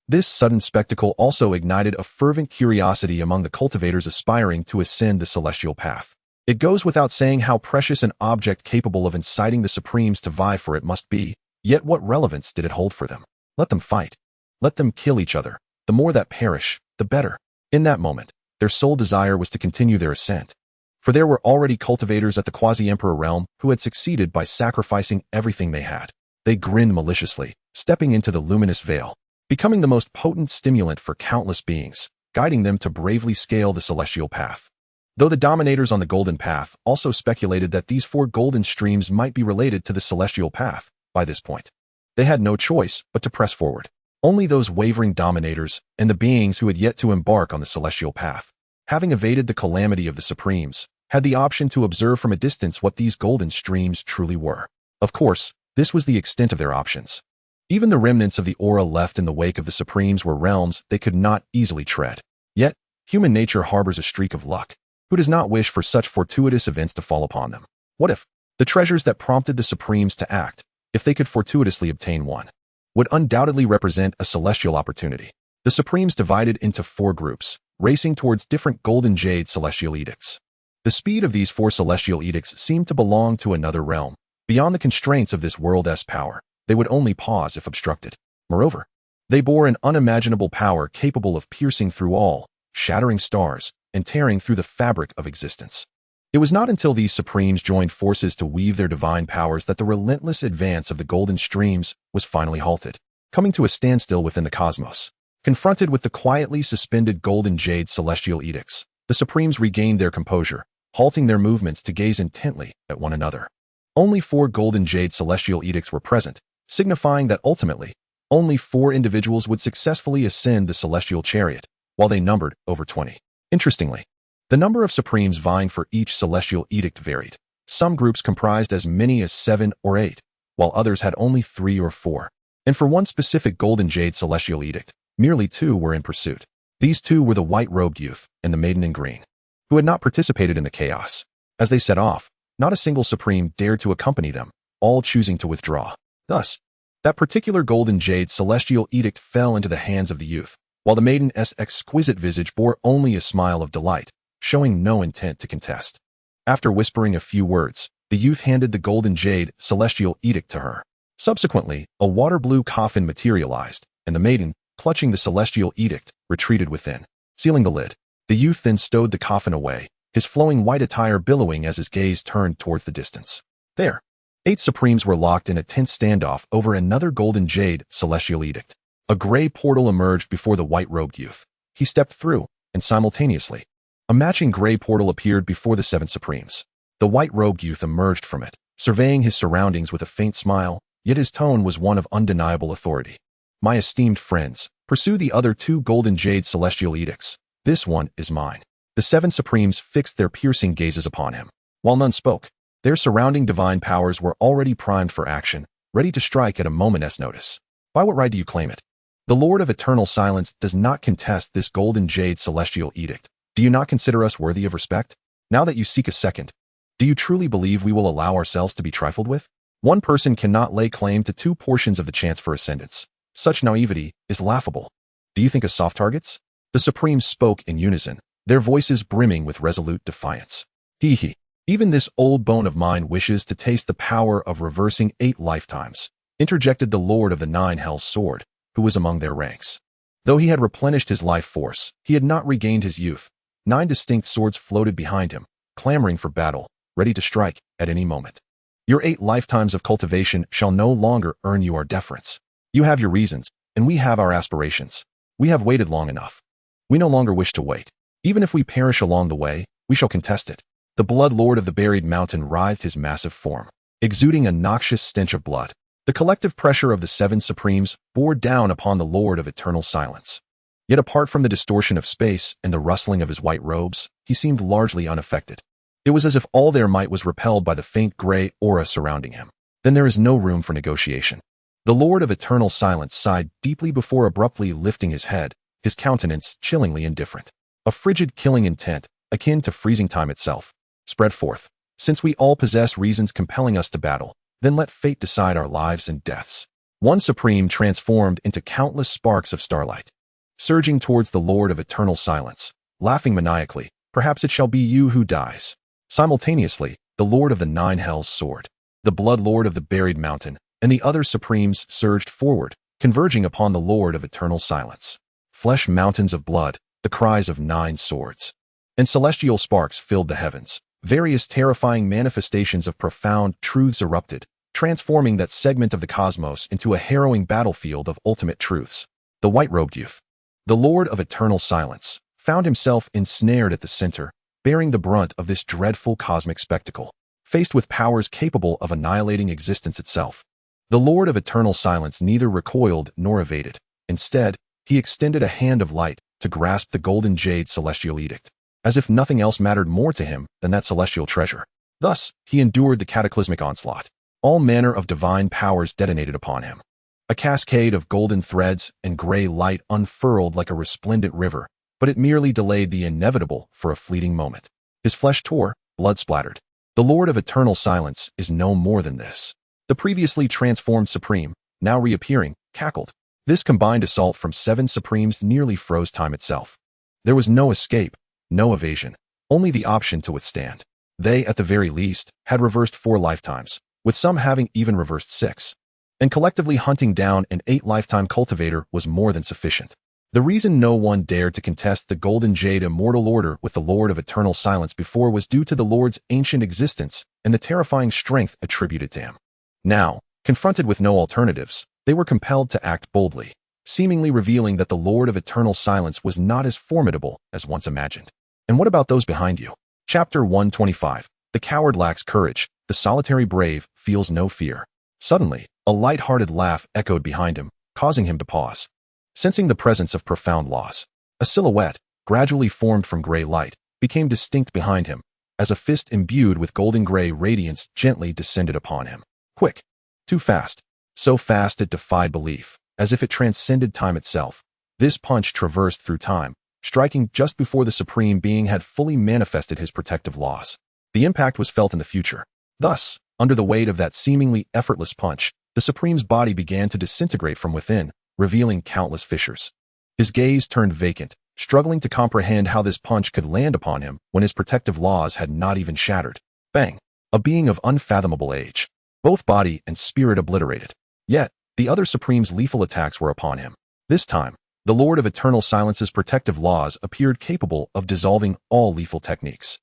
This sudden spectacle also ignited a fervent curiosity among the cultivators aspiring to ascend the celestial path. It goes without saying how precious an object capable of inciting the Supremes to vie for it must be, yet what relevance did it hold for them? Let them fight. Let them kill each other. The more that perish, the better. In that moment, their sole desire was to continue their ascent. For there were already cultivators at the quasi-emperor realm who had succeeded by sacrificing everything they had. They grinned maliciously, stepping into the luminous veil, becoming the most potent stimulant for countless beings, guiding them to bravely scale the celestial path. Though the dominators on the golden path also speculated that these four golden streams might be related to the celestial path, by this point, they had no choice but to press forward. Only those wavering dominators and the beings who had yet to embark on the celestial path, having evaded the calamity of the Supremes, had the option to observe from a distance what these golden streams truly were. Of course, this was the extent of their options. Even the remnants of the aura left in the wake of the Supremes were realms they could not easily tread. Yet, human nature harbors a streak of luck. Who does not wish for such fortuitous events to fall upon them? What if the treasures that prompted the Supremes to act, if they could fortuitously obtain one, would undoubtedly represent a celestial opportunity? The Supremes divided into four groups, racing towards different golden jade celestial edicts. The speed of these four celestial edicts seemed to belong to another realm, beyond the constraints of this world's power. They would only pause if obstructed. Moreover, they bore an unimaginable power capable of piercing through all, shattering stars, and tearing through the fabric of existence. It was not until these Supremes joined forces to weave their divine powers that the relentless advance of the golden streams was finally halted, coming to a standstill within the cosmos. Confronted with the quietly suspended golden jade celestial edicts, the Supremes regained their composure, halting their movements to gaze intently at one another. Only four golden jade celestial edicts were present, signifying that ultimately, only four individuals would successfully ascend the celestial chariot, while they numbered over 20. Interestingly, the number of Supremes vying for each celestial edict varied. Some groups comprised as many as 7 or 8, while others had only 3 or 4. And for one specific golden jade celestial edict, merely 2 were in pursuit. These 2 were the white-robed youth and the maiden in green, who had not participated in the chaos. As they set off, not a single Supreme dared to accompany them, all choosing to withdraw. Thus, that particular golden jade celestial edict fell into the hands of the youth, while the maiden's exquisite visage bore only a smile of delight, showing no intent to contest. After whispering a few words, the youth handed the golden jade celestial edict to her. Subsequently, a water-blue coffin materialized, and the maiden, clutching the celestial edict, retreated within, sealing the lid. The youth then stowed the coffin away, his flowing white attire billowing as his gaze turned towards the distance. There, 8 Supremes were locked in a tense standoff over another golden jade celestial edict. A gray portal emerged before the white-robed youth. He stepped through, and simultaneously, a matching gray portal appeared before the 7 Supremes. The white-robed youth emerged from it, surveying his surroundings with a faint smile, yet his tone was one of undeniable authority. My esteemed friends, pursue the other 2 golden jade celestial edicts. This one is mine. The 7 Supremes fixed their piercing gazes upon him. While none spoke, their surrounding divine powers were already primed for action, ready to strike at a moment's notice. By what right do you claim it? The Lord of Eternal Silence does not contest this golden jade celestial edict. Do you not consider us worthy of respect? Now that you seek a second, do you truly believe we will allow ourselves to be trifled with? One person cannot lay claim to 2 portions of the chance for ascendance. Such naivety is laughable. Do you think us soft targets? The Supremes spoke in unison, their voices brimming with resolute defiance. Hee. Even this old bone of mine wishes to taste the power of reversing 8 lifetimes, interjected the Lord of the 9 Hells sword, who was among their ranks. Though he had replenished his life force, he had not regained his youth. 9 distinct swords floated behind him, clamoring for battle, ready to strike at any moment. Your 8 lifetimes of cultivation shall no longer earn you our deference. You have your reasons, and we have our aspirations. We have waited long enough. We no longer wish to wait. Even if we perish along the way, we shall contest it. The blood lord of the buried mountain writhed his massive form, exuding a noxious stench of blood. The collective pressure of the seven supremes bore down upon the Lord of Eternal Silence. Yet apart from the distortion of space and the rustling of his white robes, he seemed largely unaffected. It was as if all their might was repelled by the faint gray aura surrounding him. Then there is no room for negotiation. The Lord of Eternal Silence sighed deeply before abruptly lifting his head, his countenance chillingly indifferent. A frigid killing intent, akin to freezing time itself, spread forth. Since we all possess reasons compelling us to battle, then let fate decide our lives and deaths. One supreme transformed into countless sparks of starlight, surging towards the Lord of Eternal Silence, laughing maniacally, "Perhaps it shall be you who dies." Simultaneously, the Lord of the Nine Hells soared. The Blood Lord of the Buried Mountain and the other supremes surged forward, converging upon the Lord of Eternal Silence. Flesh mountains of blood, the cries of 9 swords, and celestial sparks filled the heavens. Various terrifying manifestations of profound truths erupted, transforming that segment of the cosmos into a harrowing battlefield of ultimate truths. The white-robed youth, the Lord of Eternal Silence, found himself ensnared at the center, bearing the brunt of this dreadful cosmic spectacle. Faced with powers capable of annihilating existence itself, the Lord of Eternal Silence neither recoiled nor evaded. Instead, he extended a hand of light to grasp the golden jade celestial edict, as if nothing else mattered more to him than that celestial treasure. Thus, he endured the cataclysmic onslaught. All manner of divine powers detonated upon him. A cascade of golden threads and gray light unfurled like a resplendent river, but it merely delayed the inevitable for a fleeting moment. His flesh tore, blood splattered. The Lord of Eternal Silence is no more than this. The previously transformed Supreme, now reappearing, cackled. This combined assault from 7 Supremes nearly froze time itself. There was no escape, no evasion, only the option to withstand. They, at the very least, had reversed 4 lifetimes, with some having even reversed 6. And collectively hunting down an 8-lifetime cultivator was more than sufficient. The reason no one dared to contest the Golden Jade Immortal Order with the Lord of Eternal Silence before was due to the Lord's ancient existence and the terrifying strength attributed to him. Now, confronted with no alternatives, they were compelled to act boldly, seemingly revealing that the Lord of Eternal Silence was not as formidable as once imagined. And what about those behind you? Chapter 125. The coward lacks courage, the solitary brave feels no fear. Suddenly, a light-hearted laugh echoed behind him, causing him to pause. Sensing the presence of profound loss, a silhouette, gradually formed from gray light, became distinct behind him, as a fist imbued with golden-gray radiance gently descended upon him. Quick. Too fast. So fast it defied belief, as if it transcended time itself. This punch traversed through time, striking just before the Supreme Being had fully manifested his protective laws. The impact was felt in the future. Thus, under the weight of that seemingly effortless punch, the Supreme's body began to disintegrate from within, revealing countless fissures. His gaze turned vacant, struggling to comprehend how this punch could land upon him when his protective laws had not even shattered. Bang! A being of unfathomable age. Both body and spirit obliterated. Yet, the other Supreme's lethal attacks were upon him. This time, the Lord of Eternal Silence's protective laws appeared capable of dissolving all lethal techniques.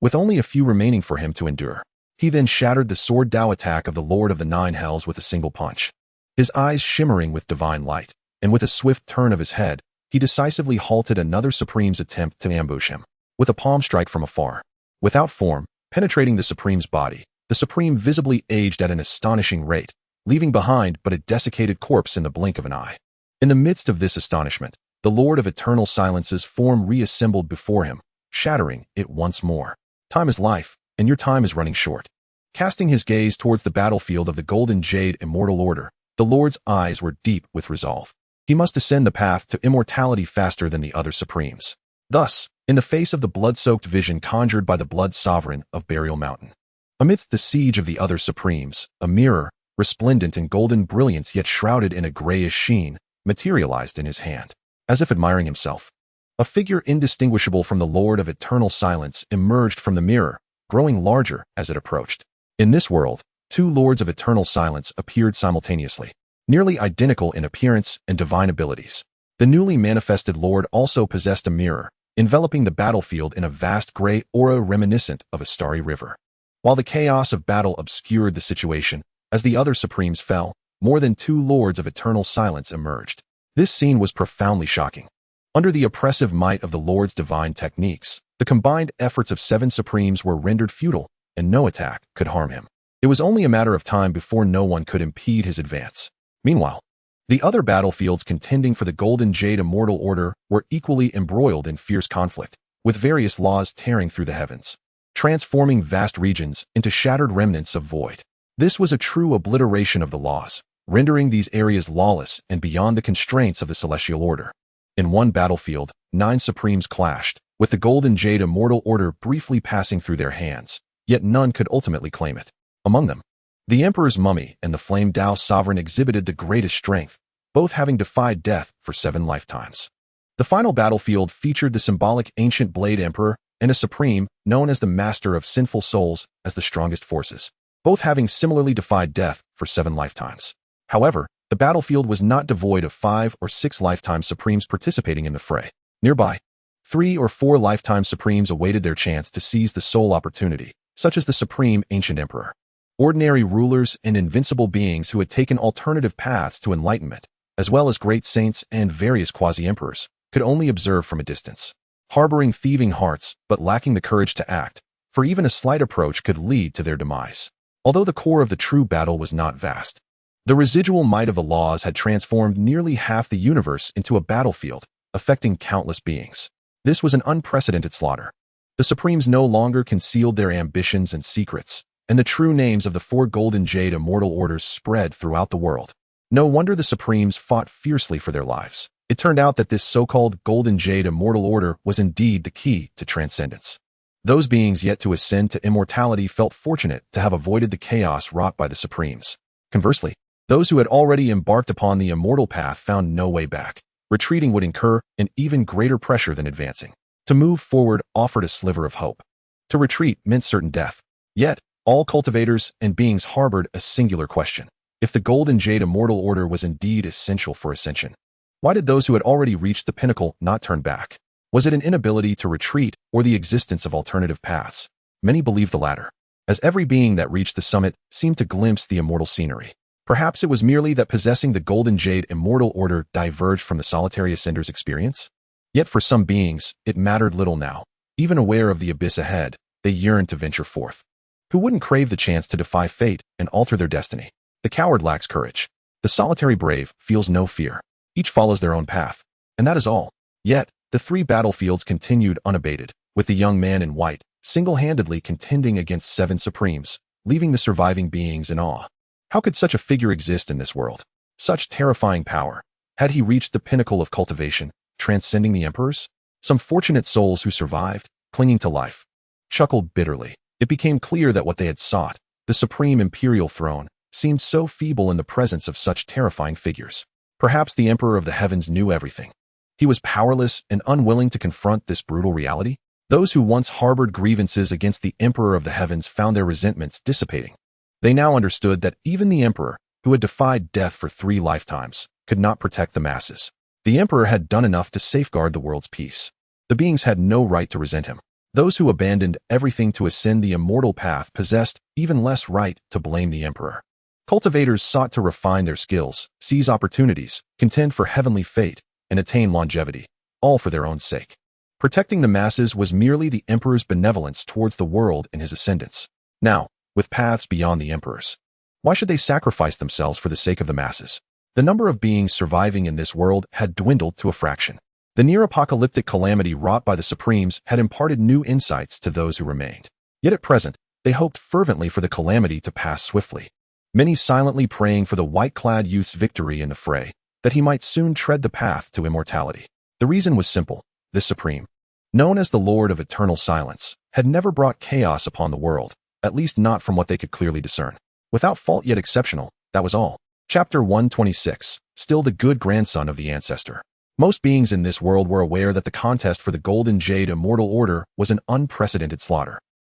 With only a few remaining for him to endure, he then shattered the sword Dao attack of the Lord of the Nine Hells with a single punch. His eyes shimmering with divine light, and with a swift turn of his head, he decisively halted another Supreme's attempt to ambush him, with a palm strike from afar. Without form, penetrating the Supreme's body, the Supreme visibly aged at an astonishing rate, leaving behind but a desiccated corpse in the blink of an eye. In the midst of this astonishment, the Lord of Eternal Silence's form reassembled before him, shattering it once more. Time is life, and your time is running short. Casting his gaze towards the battlefield of the Golden Jade Immortal Order, the Lord's eyes were deep with resolve. He must ascend the path to immortality faster than the other Supremes. Thus, in the face of the blood-soaked vision conjured by the Blood Sovereign of Burial Mountain, amidst the siege of the other Supremes, a mirror, resplendent in golden brilliance yet shrouded in a grayish sheen, materialized in his hand, as if admiring himself. A figure indistinguishable from the Lord of Eternal Silence emerged from the mirror, growing larger as it approached. In this world, 2 Lords of Eternal Silence appeared simultaneously, nearly identical in appearance and divine abilities. The newly manifested Lord also possessed a mirror, enveloping the battlefield in a vast gray aura reminiscent of a starry river. While the chaos of battle obscured the situation, as the other Supremes fell, more than 2 Lords of Eternal Silence emerged. This scene was profoundly shocking. Under the oppressive might of the Lord's divine techniques, the combined efforts of 7 Supremes were rendered futile, and no attack could harm him. It was only a matter of time before no one could impede his advance. Meanwhile, the other battlefields contending for the Golden Jade Immortal Order were equally embroiled in fierce conflict, with various laws tearing through the heavens, transforming vast regions into shattered remnants of void. This was a true obliteration of the laws, rendering these areas lawless and beyond the constraints of the celestial order. In one battlefield, 9 supremes clashed, with the Golden Jade Immortal Order briefly passing through their hands, yet none could ultimately claim it. Among them, the Emperor's mummy and the Flame Dao Sovereign exhibited the greatest strength, both having defied death for 7 lifetimes. The final battlefield featured the symbolic Ancient Blade Emperor and a Supreme known as the Master of Sinful Souls as the strongest forces, both having similarly defied death for 7 lifetimes. However, the battlefield was not devoid of 5 or 6 lifetime Supremes participating in the fray. Nearby, 3 or 4 lifetime Supremes awaited their chance to seize the soul opportunity, such as the Supreme Ancient Emperor. Ordinary rulers and invincible beings who had taken alternative paths to enlightenment, as well as great saints and various quasi-emperors, could only observe from a distance, harboring thieving hearts but lacking the courage to act, for even a slight approach could lead to their demise. Although the core of the true battle was not vast, the residual might of the laws had transformed nearly half the universe into a battlefield, affecting countless beings. This was an unprecedented slaughter. The Supremes no longer concealed their ambitions and secrets, and the true names of the 4 Golden Jade Immortal Orders spread throughout the world. No wonder the Supremes fought fiercely for their lives. It turned out that this so-called Golden Jade Immortal Order was indeed the key to transcendence. Those beings yet to ascend to immortality felt fortunate to have avoided the chaos wrought by the Supremes. Conversely, those who had already embarked upon the immortal path found no way back. Retreating would incur an even greater pressure than advancing. To move forward offered a sliver of hope. To retreat meant certain death. Yet, all cultivators and beings harbored a singular question. If the Golden Jade Immortal Order was indeed essential for ascension, why did those who had already reached the pinnacle not turn back? Was it an inability to retreat or the existence of alternative paths? Many believed the latter, as every being that reached the summit seemed to glimpse the immortal scenery. Perhaps it was merely that possessing the Golden Jade Immortal Order diverged from the solitary ascender's experience? Yet for some beings, it mattered little now. Even aware of the abyss ahead, they yearned to venture forth. Who wouldn't crave the chance to defy fate and alter their destiny? The coward lacks courage. The solitary brave feels no fear. Each follows their own path, and that is all. Yet, the 3 battlefields continued unabated, with the young man in white single-handedly contending against 7 Supremes, leaving the surviving beings in awe. How could such a figure exist in this world? Such terrifying power. Had he reached the pinnacle of cultivation, transcending the emperors? Some fortunate souls who survived, clinging to life, chuckled bitterly. It became clear that what they had sought, the supreme imperial throne, seemed so feeble in the presence of such terrifying figures. Perhaps the Emperor of the Heavens knew everything. He was powerless and unwilling to confront this brutal reality. Those who once harbored grievances against the Emperor of the Heavens found their resentments dissipating. They now understood that even the Emperor, who had defied death for 3 lifetimes, could not protect the masses. The Emperor had done enough to safeguard the world's peace. The beings had no right to resent him. Those who abandoned everything to ascend the immortal path possessed even less right to blame the Emperor. Cultivators sought to refine their skills, seize opportunities, contend for heavenly fate, and attain longevity, all for their own sake. Protecting the masses was merely the Emperor's benevolence towards the world and his ascendance. Now, with paths beyond the Emperor's, why should they sacrifice themselves for the sake of the masses? The number of beings surviving in this world had dwindled to a fraction. The near-apocalyptic calamity wrought by the Supremes had imparted new insights to those who remained. Yet at present, they hoped fervently for the calamity to pass swiftly. Many silently praying for the white-clad youth's victory in the fray, that he might soon tread the path to immortality. The reason was simple. This Supreme, known as the Lord of Eternal Silence, had never brought chaos upon the world, at least not from what they could clearly discern. Without fault yet exceptional, that was all. Chapter 126, still the good grandson of the ancestor. Most beings in this world were aware that the contest for the Golden Jade Immortal Order was an unprecedented slaughter.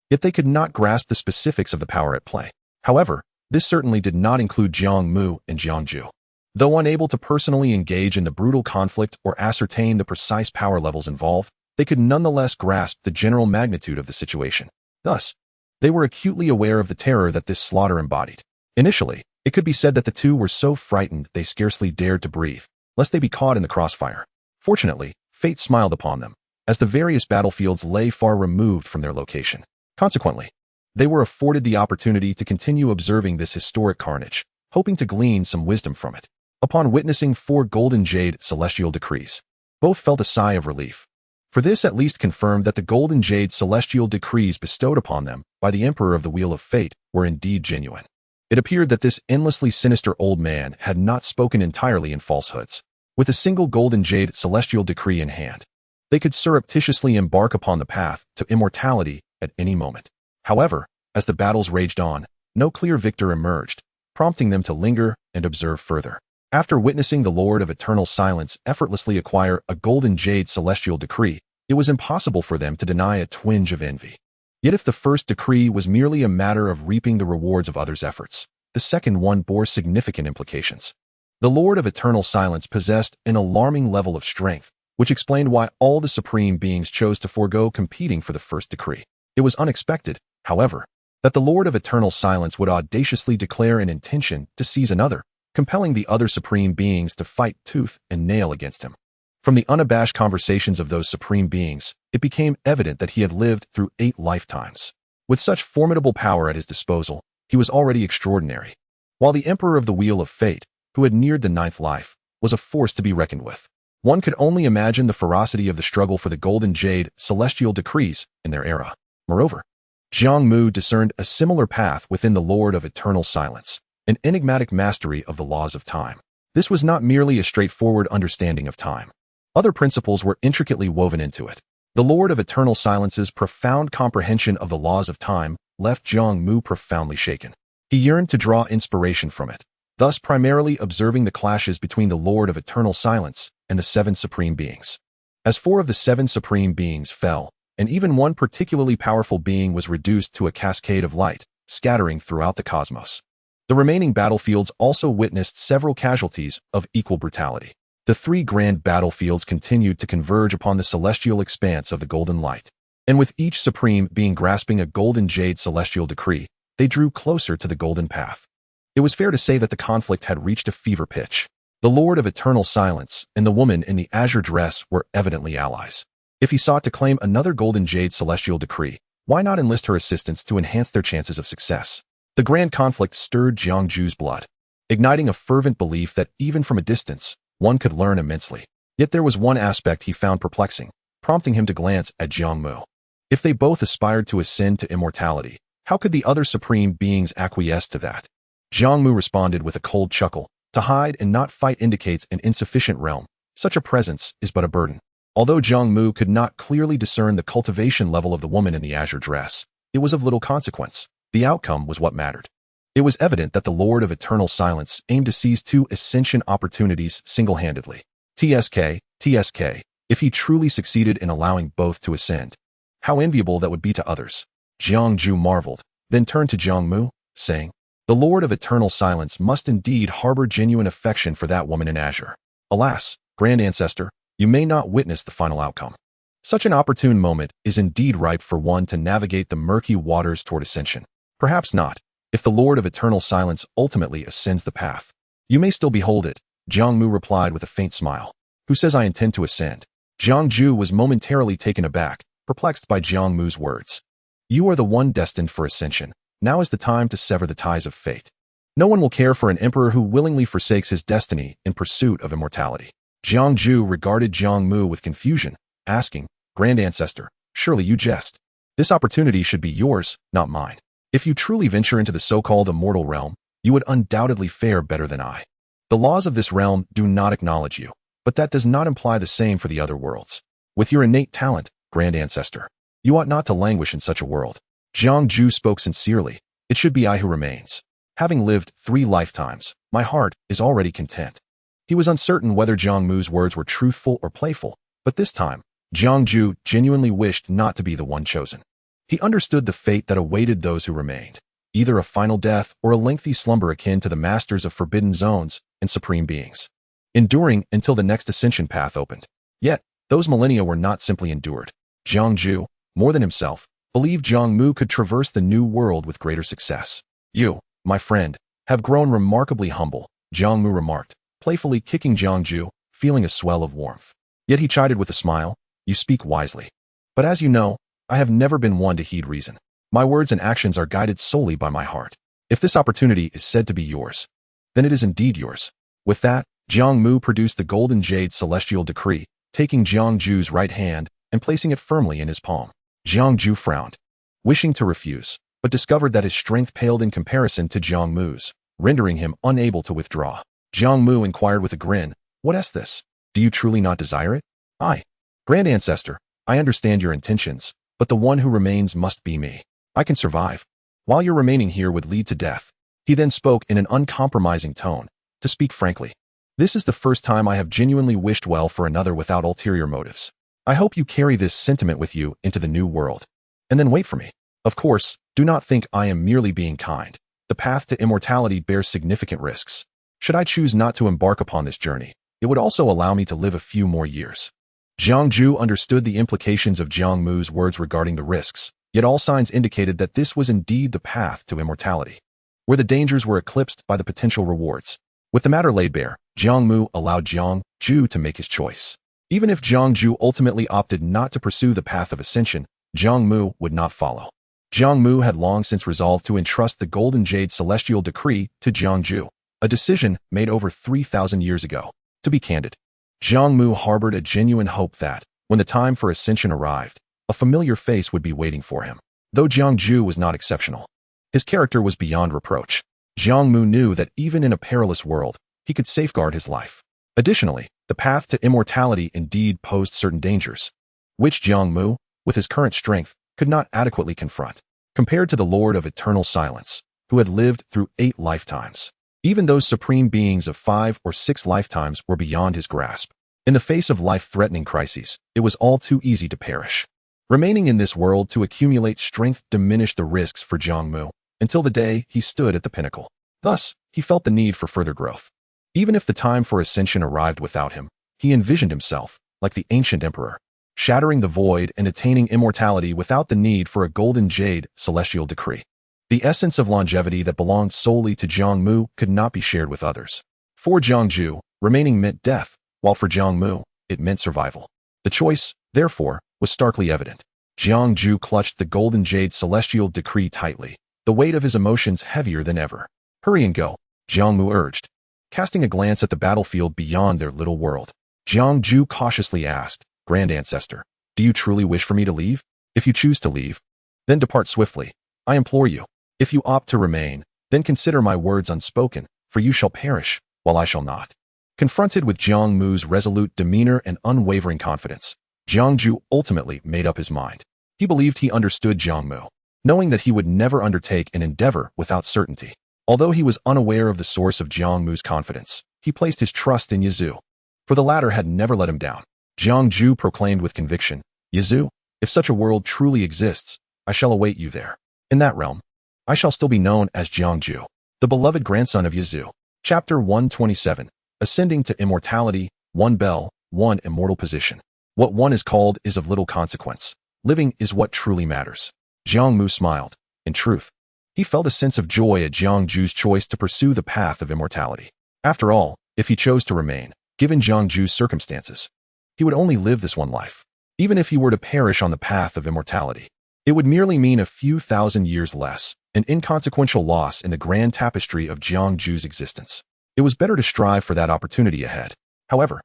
Yet they could not grasp the specifics of the power at play. However, this certainly did not include Jiang Mu and Jiang Mu. Though unable to personally engage in the brutal conflict or ascertain the precise power levels involved, they could nonetheless grasp the general magnitude of the situation. Thus, they were acutely aware of the terror that this slaughter embodied. Initially, it could be said that the two were so frightened they scarcely dared to breathe, lest they be caught in the crossfire. Fortunately, fate smiled upon them, as the various battlefields lay far removed from their location. Consequently, They were afforded the opportunity to continue observing this historic carnage, hoping to glean some wisdom from it. Upon witnessing 4 golden jade celestial decrees, both felt a sigh of relief. For this at least confirmed that the golden jade celestial decrees bestowed upon them by the Emperor of the Wheel of Fate were indeed genuine. It appeared that this endlessly sinister old man had not spoken entirely in falsehoods. With a single golden jade celestial decree in hand, they could surreptitiously embark upon the path to immortality at any moment. However, as the battles raged on, no clear victor emerged, prompting them to linger and observe further. After witnessing the Lord of Eternal Silence effortlessly acquire a golden jade celestial decree, it was impossible for them to deny a twinge of envy. Yet if the first decree was merely a matter of reaping the rewards of others' efforts, the second one bore significant implications. The Lord of Eternal Silence possessed an alarming level of strength, which explained why all the supreme beings chose to forego competing for the first decree. It was unexpected, however, that the Lord of Eternal Silence would audaciously declare an intention to seize another, compelling the other supreme beings to fight tooth and nail against him. From the unabashed conversations of those supreme beings, it became evident that he had lived through 8 lifetimes. With such formidable power at his disposal, he was already extraordinary. While the Emperor of the Wheel of Fate, who had neared the 9th life, was a force to be reckoned with. One could only imagine the ferocity of the struggle for the golden jade celestial decrees in their era. Moreover, Jiang Mu discerned a similar path within the Lord of Eternal Silence, an enigmatic mastery of the laws of time. This was not merely a straightforward understanding of time. Other principles were intricately woven into it. The Lord of Eternal Silence's profound comprehension of the laws of time left Jiang Mu profoundly shaken. He yearned to draw inspiration from it, thus primarily observing the clashes between the Lord of Eternal Silence and the 7 supreme beings. As 4 of the 7 supreme beings fell, and even one particularly powerful being was reduced to a cascade of light, scattering throughout the cosmos. The remaining battlefields also witnessed several casualties of equal brutality. The 3 grand battlefields continued to converge upon the celestial expanse of the golden light, and with each supreme being grasping a golden jade celestial decree, they drew closer to the golden path. It was fair to say that the conflict had reached a fever pitch. The Lord of Eternal Silence and the woman in the azure dress were evidently allies. If he sought to claim another golden jade celestial decree, why not enlist her assistance to enhance their chances of success? The grand conflict stirred Jiang Ju's blood, igniting a fervent belief that even from a distance, one could learn immensely. Yet there was one aspect he found perplexing, prompting him to glance at Jiang Mu. If they both aspired to ascend to immortality, how could the other supreme beings acquiesce to that? Jiang Mu responded with a cold chuckle. To hide and not fight indicates an insufficient realm. Such a presence is but a burden. Although Jiang Mu could not clearly discern the cultivation level of the woman in the azure dress, it was of little consequence. The outcome was what mattered. It was evident that the Lord of Eternal Silence aimed to seize 2 ascension opportunities single-handedly. TSK, if he truly succeeded in allowing both to ascend. How enviable that would be to others. Jiang Ju marveled, then turned to Jiang Mu, saying, "The Lord of Eternal Silence must indeed harbor genuine affection for that woman in azure. Alas, Grand Ancestor, you may not witness the final outcome. Such an opportune moment is indeed ripe for one to navigate the murky waters toward ascension. Perhaps not, if the Lord of Eternal Silence ultimately ascends the path. You may still behold it," Jiang Mu replied with a faint smile. "Who says I intend to ascend?" Jiang Ju was momentarily taken aback, perplexed by Jiang Mu's words. "You are the one destined for ascension. Now is the time to sever the ties of fate. No one will care for an emperor who willingly forsakes his destiny in pursuit of immortality." Jiang Ju regarded Jiang Mu with confusion, asking, "Grand Ancestor, surely you jest. This opportunity should be yours, not mine. If you truly venture into the so-called immortal realm, you would undoubtedly fare better than I. The laws of this realm do not acknowledge you, but that does not imply the same for the other worlds. With your innate talent, Grand Ancestor, you ought not to languish in such a world." Jiang Ju spoke sincerely. "It should be I who remains. Having lived 3 lifetimes, my heart is already content." He was uncertain whether Jiang Mu's words were truthful or playful, but this time, Jiang Ju genuinely wished not to be the one chosen. He understood the fate that awaited those who remained, either a final death or a lengthy slumber akin to the masters of forbidden zones and supreme beings, enduring until the next ascension path opened. Yet, those millennia were not simply endured. Jiang Ju, more than himself, believed Jiang Mu could traverse the new world with greater success. "You, my friend, have grown remarkably humble," Jiang Mu remarked, playfully kicking Jiang Ju, feeling a swell of warmth. Yet he chided with a smile, "You speak wisely. But as you know, I have never been one to heed reason. My words and actions are guided solely by my heart. If this opportunity is said to be yours, then it is indeed yours." With that, Jiang Mu produced the golden jade celestial decree, taking Jiang Ju's right hand and placing it firmly in his palm. Jiang Ju frowned, wishing to refuse, but discovered that his strength paled in comparison to Jiang Mu's, rendering him unable to withdraw. Jiang Mu inquired with a grin, "What is this? Do you truly not desire it?" "I, Grand Ancestor, I understand your intentions, but the one who remains must be me. I can survive. While your remaining here would lead to death." He then spoke in an uncompromising tone, "To speak frankly, this is the first time I have genuinely wished well for another without ulterior motives. I hope you carry this sentiment with you into the new world, and then wait for me. Of course, do not think I am merely being kind. The path to immortality bears significant risks. Should I choose not to embark upon this journey, it would also allow me to live a few more years." Jiang Ju understood the implications of Jiang Mu's words regarding the risks, yet all signs indicated that this was indeed the path to immortality, where the dangers were eclipsed by the potential rewards. With the matter laid bare, Jiang Mu allowed Jiang Ju to make his choice. Even if Jiang Ju ultimately opted not to pursue the path of ascension, Jiang Mu would not follow. Jiang Mu had long since resolved to entrust the Golden Jade Celestial Decree to Jiang Ju, a decision made over 3,000 years ago. To be candid, Jiang Mu harbored a genuine hope that, when the time for ascension arrived, a familiar face would be waiting for him. Though Jiang Ju was not exceptional, his character was beyond reproach. Jiang Mu knew that even in a perilous world, he could safeguard his life. Additionally, the path to immortality indeed posed certain dangers, which Jiang Mu, with his current strength, could not adequately confront. Compared to the Lord of Eternal Silence, who had lived through 8 lifetimes, even those supreme beings of 5 or 6 lifetimes were beyond his grasp. In the face of life-threatening crises, it was all too easy to perish. Remaining in this world to accumulate strength diminished the risks for Jiang Mu, until the day he stood at the pinnacle. Thus, he felt the need for further growth. Even if the time for ascension arrived without him, he envisioned himself, like the ancient emperor, shattering the void and attaining immortality without the need for a golden jade celestial decree. The essence of longevity that belonged solely to Jiang Mu could not be shared with others. For Jiang Ju, remaining meant death, while for Jiang Mu, it meant survival. The choice, therefore, was starkly evident. Jiang Ju clutched the golden jade celestial decree tightly, the weight of his emotions heavier than ever. "Hurry and go," Jiang Mu urged, casting a glance at the battlefield beyond their little world. Jiang Ju cautiously asked, "Grand Ancestor, do you truly wish for me to leave? If you choose to leave, then depart swiftly. I implore you. If you opt to remain, then consider my words unspoken, for you shall perish, while I shall not." Confronted with Jiang Mu's resolute demeanor and unwavering confidence, Jiang Ju ultimately made up his mind. He believed he understood Jiang Mu, knowing that he would never undertake an endeavor without certainty. Although he was unaware of the source of Jiang Mu's confidence, he placed his trust in Yizu, for the latter had never let him down. Jiang Ju proclaimed with conviction, "Yizu, if such a world truly exists, I shall await you there. In that realm, I shall still be known as Jiang Ju, the beloved grandson of Yizu." Chapter 127, Ascending to Immortality, One Bell, One Immortal Position. What one is called is of little consequence. Living is what truly matters. Jiang Mu smiled. In truth, he felt a sense of joy at Jiang Ju's choice to pursue the path of immortality. After all, if he chose to remain, given Jiang Ju's circumstances, he would only live this one life. Even if he were to perish on the path of immortality, it would merely mean a few thousand years less, an inconsequential loss in the grand tapestry of Jiang Ju's existence. It was better to strive for that opportunity ahead. However,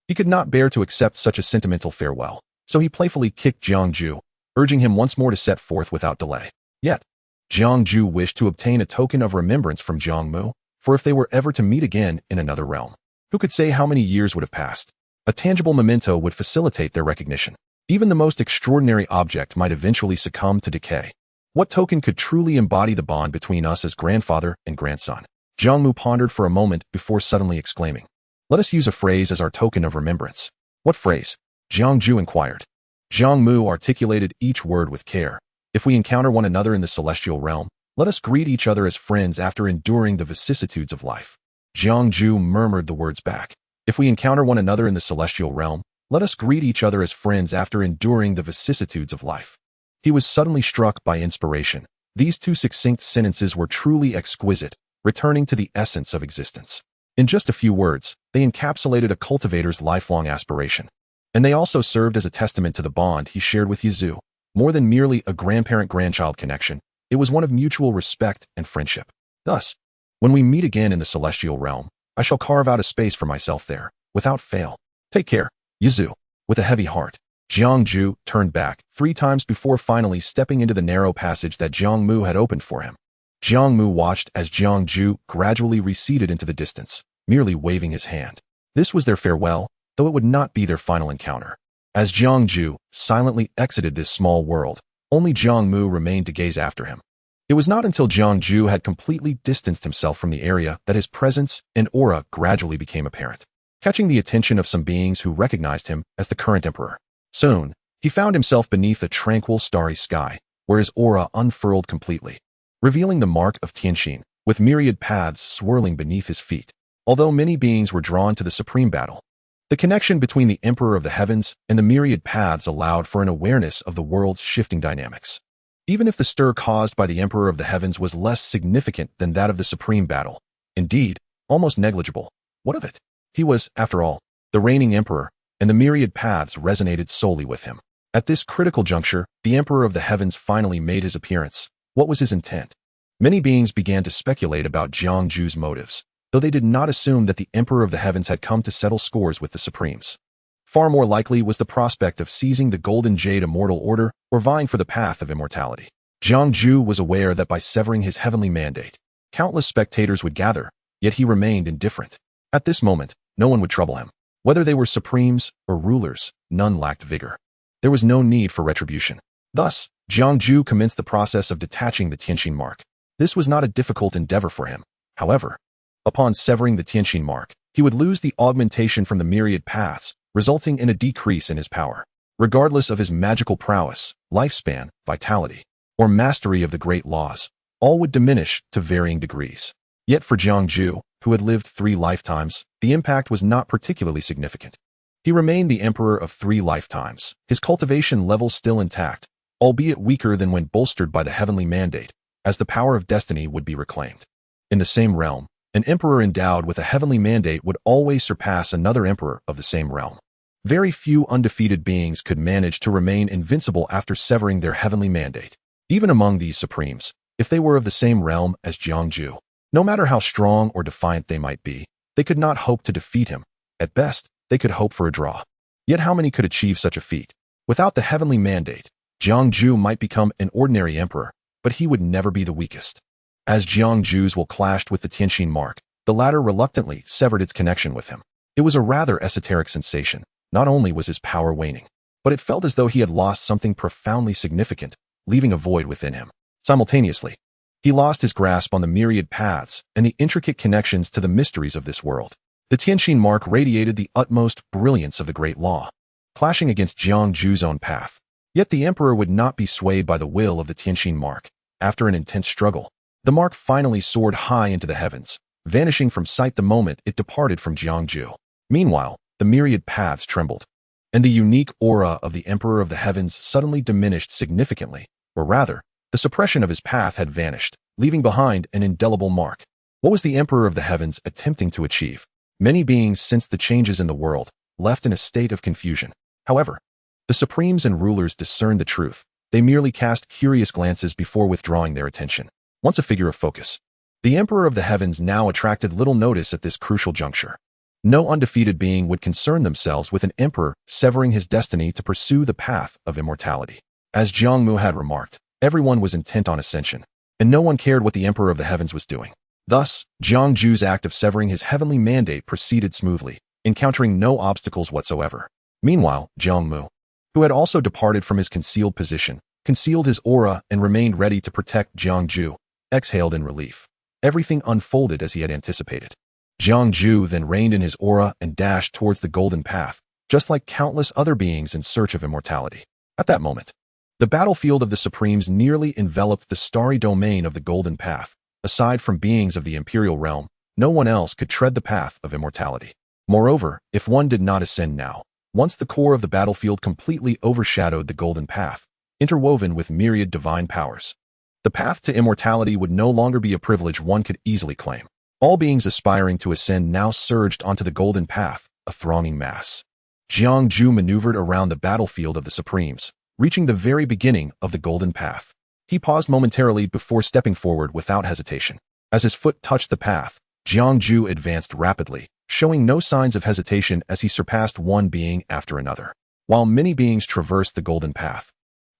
he could not bear to accept such a sentimental farewell, so he playfully kicked Jiang Ju, urging him once more to set forth without delay. Yet, Jiang Ju wished to obtain a token of remembrance from Jiang Mu, for if they were ever to meet again in another realm, who could say how many years would have passed? A tangible memento would facilitate their recognition. Even the most extraordinary object might eventually succumb to decay. What token could truly embody the bond between us as grandfather and grandson? Jiang Mu pondered for a moment before suddenly exclaiming, "Let us use a phrase as our token of remembrance." "What phrase?" Jiang Ju inquired. Jiang Mu articulated each word with care. "If we encounter one another in the celestial realm, let us greet each other as friends after enduring the vicissitudes of life." Jiang Ju murmured the words back. "If we encounter one another in the celestial realm, let us greet each other as friends after enduring the vicissitudes of life." He was suddenly struck by inspiration. These 2 succinct sentences were truly exquisite, returning to the essence of existence. In just a few words, they encapsulated a cultivator's lifelong aspiration. And they also served as a testament to the bond he shared with Yizu, More than merely a grandparent-grandchild connection, it was one of mutual respect and friendship. Thus, when we meet again in the celestial realm, I shall carve out a space for myself there, without fail. Take care, Yizu. With a heavy heart, Jiang Mu turned back 3 times before finally stepping into the narrow passage that Jiang Mu had opened for him. Jiang Mu watched as Jiang Mu gradually receded into the distance, merely waving his hand. This was their farewell, though it would not be their final encounter. As Jiang Mu silently exited this small world, only Jiang Mu remained to gaze after him. It was not until Jiang Mu had completely distanced himself from the area that his presence and aura gradually became apparent, catching the attention of some beings who recognized him as the current emperor. Soon, he found himself beneath a tranquil starry sky, where his aura unfurled completely, revealing the mark of Tianxin, with myriad paths swirling beneath his feet. Although many beings were drawn to the supreme battle, the connection between the Emperor of the Heavens and the myriad paths allowed for an awareness of the world's shifting dynamics. Even if the stir caused by the Emperor of the Heavens was less significant than that of the supreme battle, indeed, almost negligible, what of it? He was, after all, the reigning emperor, and the myriad paths resonated solely with him. At this critical juncture, the Emperor of the Heavens finally made his appearance. What was his intent? Many beings began to speculate about Jiang Mu's motives, though they did not assume that the Emperor of the Heavens had come to settle scores with the Supremes. Far more likely was the prospect of seizing the Golden Jade Immortal Order or vying for the path of immortality. Jiang Mu was aware that by severing his heavenly mandate, countless spectators would gather, yet he remained indifferent. At this moment, no one would trouble him. Whether they were Supremes or rulers, none lacked vigor. There was no need for retribution. Thus, Jiang Mu commenced the process of detaching the Tianxin mark. This was not a difficult endeavor for him. However, upon severing the Tianxin mark, he would lose the augmentation from the myriad paths, resulting in a decrease in his power. Regardless of his magical prowess, lifespan, vitality, or mastery of the great laws, all would diminish to varying degrees. Yet for Jiang Mu, who had lived 3 lifetimes, the impact was not particularly significant. He remained the emperor of 3 lifetimes, his cultivation level still intact, albeit weaker than when bolstered by the heavenly mandate, as the power of destiny would be reclaimed. In the same realm, an emperor endowed with a heavenly mandate would always surpass another emperor of the same realm. Very few undefeated beings could manage to remain invincible after severing their heavenly mandate, even among these Supremes, if they were of the same realm as Jiang Mu. No matter how strong or defiant they might be, they could not hope to defeat him. At best, they could hope for a draw. Yet how many could achieve such a feat? Without the heavenly mandate, Jiang Mu might become an ordinary emperor, but he would never be the weakest. As Jiang Mu's will clashed with the Tianxin mark, the latter reluctantly severed its connection with him. It was a rather esoteric sensation. Not only was his power waning, but it felt as though he had lost something profoundly significant, leaving a void within him. Simultaneously, he lost his grasp on the myriad paths and the intricate connections to the mysteries of this world. The Tianxin mark radiated the utmost brilliance of the great law, clashing against Jiang Mu's own path. Yet the emperor would not be swayed by the will of the Tianxin mark. After an intense struggle, the mark finally soared high into the heavens, vanishing from sight the moment it departed from Jiang Mu. Meanwhile, the myriad paths trembled, and the unique aura of the Emperor of the Heavens suddenly diminished significantly, or rather, the suppression of his path had vanished, leaving behind an indelible mark. What was the Emperor of the Heavens attempting to achieve? Many beings sensed the changes in the world, left in a state of confusion. However, the Supremes and rulers discerned the truth. They merely cast curious glances before withdrawing their attention. Once a figure of focus, the Emperor of the Heavens now attracted little notice at this crucial juncture. No undefeated being would concern themselves with an emperor severing his destiny to pursue the path of immortality. As Jiang Mu had remarked, everyone was intent on ascension, and no one cared what the Emperor of the Heavens was doing. Thus, Jiang Mu's act of severing his heavenly mandate proceeded smoothly, encountering no obstacles whatsoever. Meanwhile, Jiang Mu, who had also departed from his concealed position, concealed his aura and remained ready to protect Jiang Mu, exhaled in relief. Everything unfolded as he had anticipated. Jiang Mu then reined in his aura and dashed towards the golden path, just like countless other beings in search of immortality. At that moment, the battlefield of the Supremes nearly enveloped the starry domain of the golden path. Aside from beings of the imperial realm, no one else could tread the path of immortality. Moreover, if one did not ascend now, once the core of the battlefield completely overshadowed the golden path, interwoven with myriad divine powers, the path to immortality would no longer be a privilege one could easily claim. All beings aspiring to ascend now surged onto the golden path, a thronging mass. Jiang Mu maneuvered around the battlefield of the Supremes, reaching the very beginning of the golden path. He paused momentarily before stepping forward without hesitation. As his foot touched the path, Jiang Mu advanced rapidly, showing no signs of hesitation as he surpassed one being after another. While many beings traversed the golden path,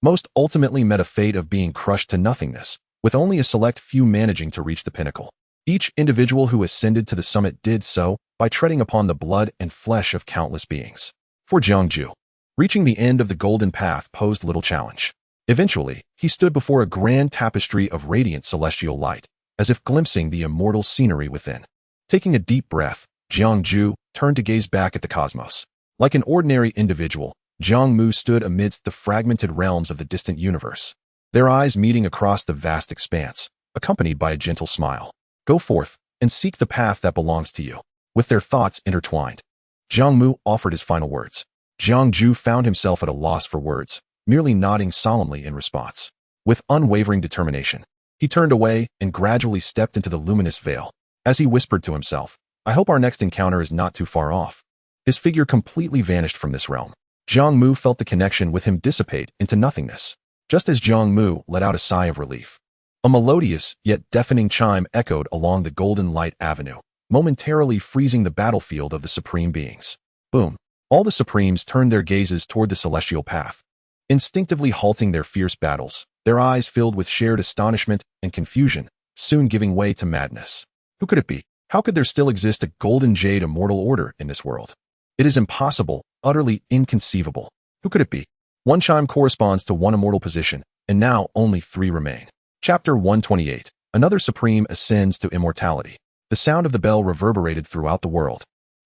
most ultimately met a fate of being crushed to nothingness, with only a select few managing to reach the pinnacle. Each individual who ascended to the summit did so by treading upon the blood and flesh of countless beings. For Jiang Mu, reaching the end of the golden path posed little challenge. Eventually, he stood before a grand tapestry of radiant celestial light, as if glimpsing the immortal scenery within. Taking a deep breath, Jiang Mu turned to gaze back at the cosmos. Like an ordinary individual, Jiang Mu stood amidst the fragmented realms of the distant universe, their eyes meeting across the vast expanse, accompanied by a gentle smile. Go forth and seek the path that belongs to you. With their thoughts intertwined, Jiang Mu offered his final words. Jiang Mu found himself at a loss for words, merely nodding solemnly in response. With unwavering determination, he turned away and gradually stepped into the luminous veil. As he whispered to himself, I hope our next encounter is not too far off. His figure completely vanished from this realm. Jiang Mu felt the connection with him dissipate into nothingness. Just as Jiang Mu let out a sigh of relief, a melodious yet deafening chime echoed along the golden light avenue, momentarily freezing the battlefield of the supreme beings. Boom! All the supremes turned their gazes toward the celestial path, instinctively halting their fierce battles, their eyes filled with shared astonishment and confusion, soon giving way to madness. Who could it be? How could there still exist a golden jade immortal order in this world? It is impossible, utterly inconceivable. Who could it be? One chime corresponds to one immortal position, and now only 3 remain. Chapter 128. Another supreme ascends to immortality. The sound of the bell reverberated throughout the world,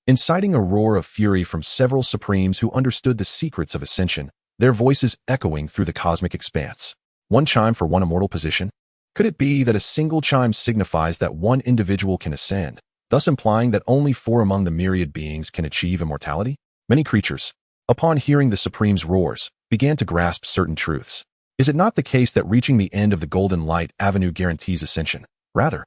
inciting a roar of fury from several supremes who understood the secrets of ascension, their voices echoing through the cosmic expanse. One chime for one immortal position? Could it be that a single chime signifies that one individual can ascend, thus implying that only 4 among the myriad beings can achieve immortality? Many creatures, upon hearing the Supreme's roars, began to grasp certain truths. Is it not the case that reaching the end of the golden light avenue guarantees ascension? Rather,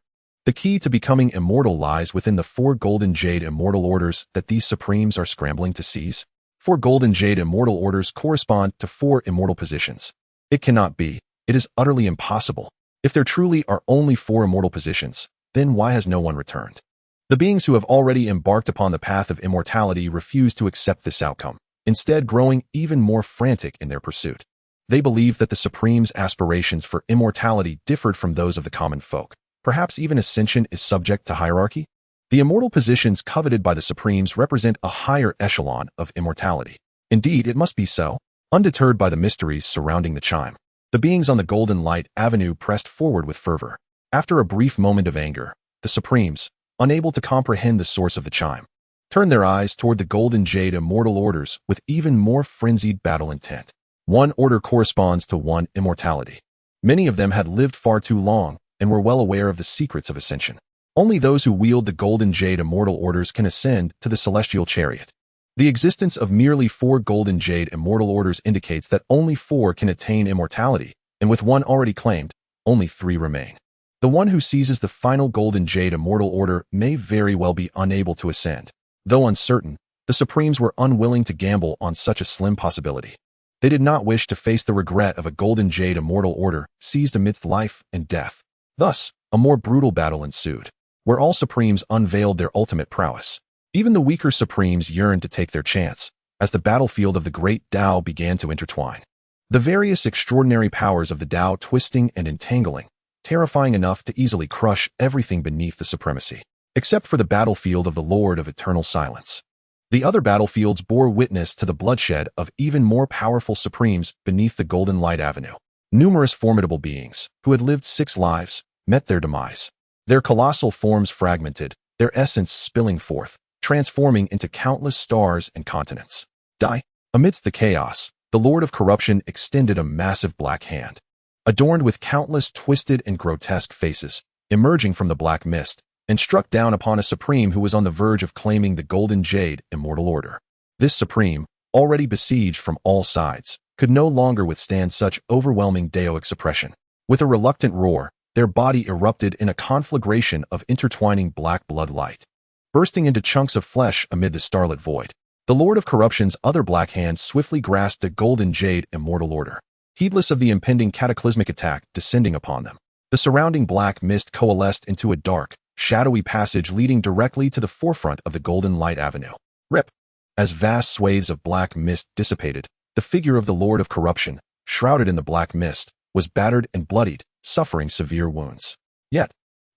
the key to becoming immortal lies within the 4 golden jade immortal orders that these Supremes are scrambling to seize. 4 golden jade immortal orders correspond to 4 immortal positions. It cannot be. It is utterly impossible. If there truly are only 4 immortal positions, then why has no one returned? The beings who have already embarked upon the path of immortality refuse to accept this outcome, instead growing even more frantic in their pursuit. They believe that the Supreme's aspirations for immortality differed from those of the common folk. Perhaps even ascension is subject to hierarchy? The immortal positions coveted by the Supremes represent a higher echelon of immortality. Indeed, it must be so. Undeterred by the mysteries surrounding the chime, the beings on the golden light avenue pressed forward with fervor. After a brief moment of anger, the Supremes, unable to comprehend the source of the chime, turned their eyes toward the golden jade immortal orders with even more frenzied battle intent. One order corresponds to one immortality. Many of them had lived far too long and were well aware of the secrets of ascension. Only those who wield the golden jade immortal orders can ascend to the celestial chariot. The existence of merely 4 golden jade immortal orders indicates that only 4 can attain immortality, and with one already claimed, only 3 remain. The one who seizes the final golden jade immortal order may very well be unable to ascend. Though uncertain, the Supremes were unwilling to gamble on such a slim possibility. They did not wish to face the regret of a golden jade immortal order seized amidst life and death. Thus, a more brutal battle ensued, where all Supremes unveiled their ultimate prowess. Even the weaker Supremes yearned to take their chance, as the battlefield of the great Tao began to intertwine. The various extraordinary powers of the Tao twisting and entangling, terrifying enough to easily crush everything beneath the supremacy, except for the battlefield of the Lord of Eternal Silence. The other battlefields bore witness to the bloodshed of even more powerful Supremes beneath the golden light avenue. Numerous formidable beings, who had lived 6 lives, met their demise. Their colossal forms fragmented, their essence spilling forth, transforming into countless stars and continents. Die. Amidst the chaos, the Lord of Corruption extended a massive black hand, adorned with countless twisted and grotesque faces, emerging from the black mist, and struck down upon a Supreme who was on the verge of claiming the golden jade immortal order. This Supreme, already besieged from all sides, could no longer withstand such overwhelming Daoic suppression. With a reluctant roar, their body erupted in a conflagration of intertwining black blood light, bursting into chunks of flesh amid the starlit void. The Lord of Corruption's other black hand swiftly grasped a golden jade immortal order, heedless of the impending cataclysmic attack descending upon them. The surrounding black mist coalesced into a dark, shadowy passage leading directly to the forefront of the Golden Light Avenue. Rip! As vast swathes of black mist dissipated, the figure of the Lord of Corruption, shrouded in the black mist, was battered and bloodied, suffering severe wounds. Yet,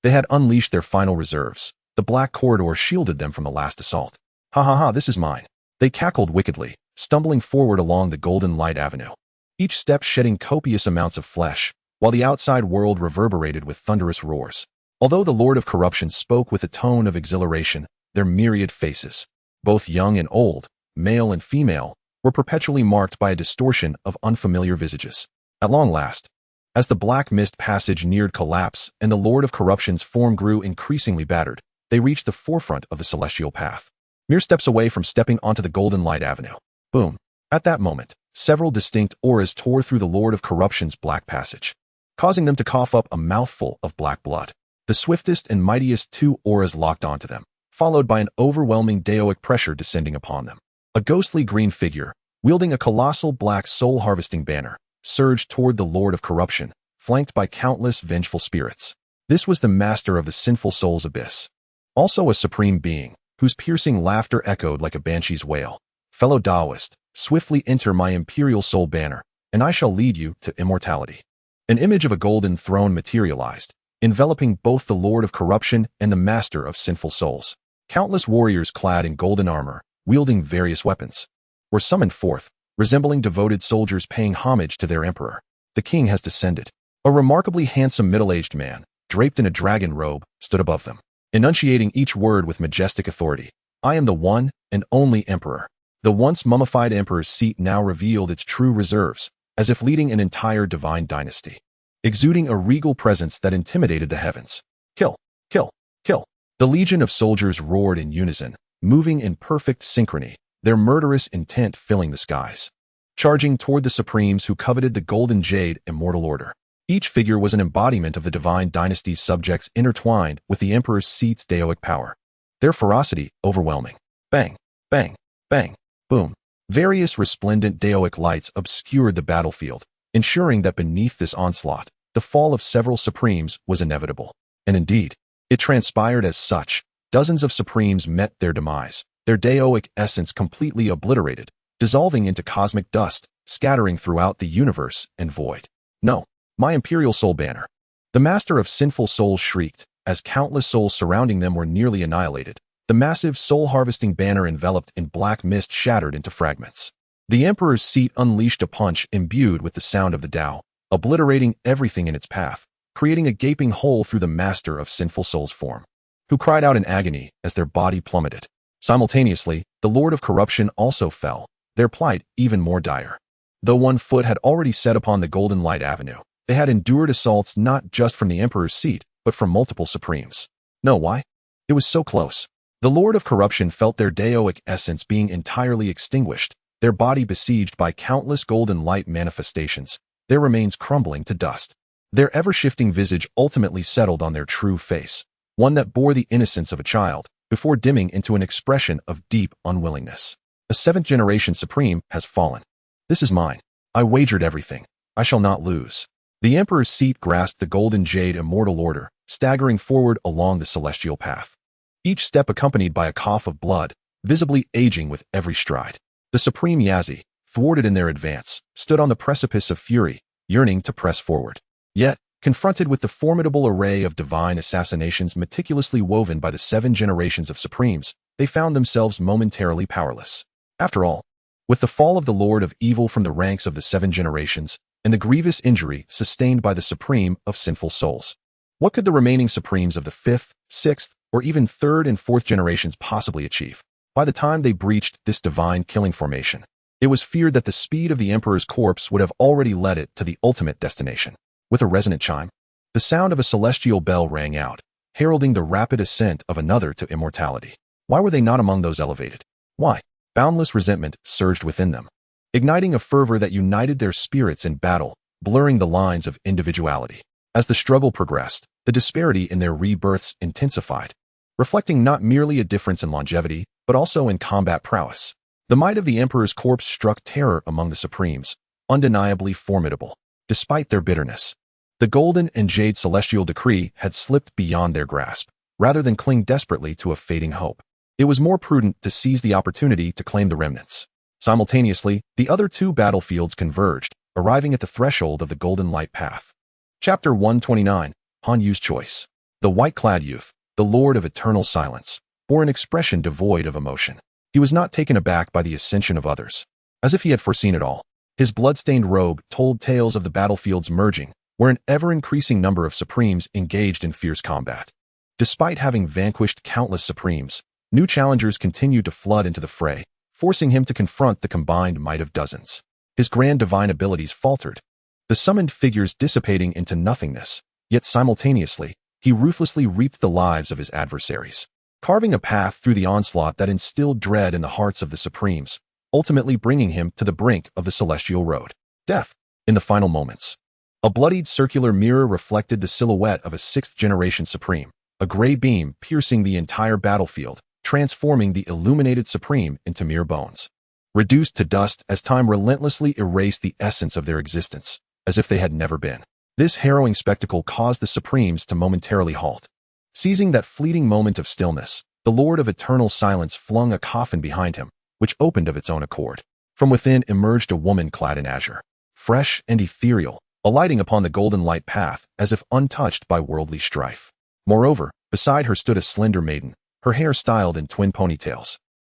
they had unleashed their final reserves. The black corridor shielded them from the last assault. Ha ha ha, this is mine. They cackled wickedly, stumbling forward along the Golden Light Avenue, each step shedding copious amounts of flesh, while the outside world reverberated with thunderous roars. Although the Lord of Corruption spoke with a tone of exhilaration, their myriad faces, both young and old, male and female, were perpetually marked by a distortion of unfamiliar visages. At long last, as the black mist passage neared collapse and the Lord of Corruption's form grew increasingly battered, they reached the forefront of the celestial path, mere steps away from stepping onto the Golden Light Avenue. Boom! At that moment, several distinct auras tore through the Lord of Corruption's black passage, causing them to cough up a mouthful of black blood. The swiftest and mightiest two auras locked onto them, followed by an overwhelming daoic pressure descending upon them. A ghostly green figure, wielding a colossal black soul-harvesting banner, surged toward the Lord of Corruption, flanked by countless vengeful spirits. This was the master of the sinful soul's abyss, also a supreme being, whose piercing laughter echoed like a banshee's wail. Fellow Taoist, swiftly enter my imperial soul banner, and I shall lead you to immortality. An image of a golden throne materialized, enveloping both the Lord of Corruption and the master of sinful souls. Countless warriors clad in golden armor, wielding various weapons, were summoned forth, resembling devoted soldiers paying homage to their emperor. The king has descended. A remarkably handsome middle-aged man, draped in a dragon robe, stood above them, enunciating each word with majestic authority. I am the one and only emperor. The once mummified emperor's seat now revealed its true reserves, as if leading an entire divine dynasty, exuding a regal presence that intimidated the heavens. Kill! Kill! Kill! The legion of soldiers roared in unison, moving in perfect synchrony, their murderous intent filling the skies, charging toward the supremes who coveted the Golden Jade immortal order. Each figure was an embodiment of the divine dynasty's subjects intertwined with the emperor's seat's daoic power. Their ferocity overwhelming. Bang! Bang! Bang! Boom! Various resplendent daoic lights obscured the battlefield, ensuring that beneath this onslaught, the fall of several supremes was inevitable. And indeed, it transpired as such. Dozens of supremes met their demise, their daoic essence completely obliterated, dissolving into cosmic dust, scattering throughout the universe and void. No, my imperial soul banner. The master of sinful souls shrieked, as countless souls surrounding them were nearly annihilated. The massive soul-harvesting banner enveloped in black mist shattered into fragments. The emperor's seat unleashed a punch imbued with the sound of the Tao, obliterating everything in its path, creating a gaping hole through the master of sinful souls' form, who cried out in agony as their body plummeted. Simultaneously, the Lord of Corruption also fell, their plight even more dire. Though one foot had already set upon the Golden Light Avenue, they had endured assaults not just from the emperor's seat, but from multiple supremes. No, why? It was so close. The Lord of Corruption felt their daoic essence being entirely extinguished, their body besieged by countless golden light manifestations, their remains crumbling to dust. Their ever-shifting visage ultimately settled on their true face, one that bore the innocence of a child, before dimming into an expression of deep unwillingness. A seventh-generation supreme has fallen. This is mine. I wagered everything. I shall not lose. The emperor's seat grasped the Golden Jade immortal order, staggering forward along the celestial path, each step accompanied by a cough of blood, visibly aging with every stride. The supreme Yazi, thwarted in their advance, stood on the precipice of fury, yearning to press forward. Yet, confronted with the formidable array of divine assassinations meticulously woven by the 7 generations of supremes, they found themselves momentarily powerless. After all, with the fall of the Lord of Evil from the ranks of the 7 generations, and the grievous injury sustained by the supreme of sinful souls, what could the remaining supremes of the 5th, 6th, or even 3rd and 4th generations possibly achieve? By the time they breached this divine killing formation, it was feared that the speed of the emperor's corpse would have already led it to the ultimate destination. With a resonant chime, the sound of a celestial bell rang out, heralding the rapid ascent of another to immortality. Why were they not among those elevated? Why? Boundless resentment surged within them, igniting a fervor that united their spirits in battle, blurring the lines of individuality. As the struggle progressed, the disparity in their rebirths intensified, reflecting not merely a difference in longevity, but also in combat prowess. The might of the Emperor's corpse struck terror among the Supremes, undeniably formidable. Despite their bitterness, the golden and jade celestial decree had slipped beyond their grasp, rather than cling desperately to a fading hope. It was more prudent to seize the opportunity to claim the remnants. Simultaneously, the other two battlefields converged, arriving at the threshold of the golden light path. Chapter 129, Han Yu's Choice. The white-clad youth, the Lord of Eternal Silence, bore an expression devoid of emotion. He was not taken aback by the ascension of others. As if he had foreseen it all, his blood-stained robe told tales of the battlefield's merging, where an ever-increasing number of Supremes engaged in fierce combat. Despite having vanquished countless Supremes, new challengers continued to flood into the fray, forcing him to confront the combined might of dozens. His grand divine abilities faltered, the summoned figures dissipating into nothingness, yet simultaneously, he ruthlessly reaped the lives of his adversaries, carving a path through the onslaught that instilled dread in the hearts of the Supremes, ultimately bringing him to the brink of the celestial road. Death. In the final moments, a bloodied circular mirror reflected the silhouette of a sixth-generation Supreme, a gray beam piercing the entire battlefield, transforming the illuminated Supreme into mere bones, reduced to dust as time relentlessly erased the essence of their existence, as if they had never been. This harrowing spectacle caused the Supremes to momentarily halt. Seizing that fleeting moment of stillness, the Lord of Eternal Silence flung a coffin behind him, which opened of its own accord. From within emerged a woman clad in azure, fresh and ethereal, alighting upon the golden light path as if untouched by worldly strife. Moreover, beside her stood a slender maiden, her hair styled in twin ponytails.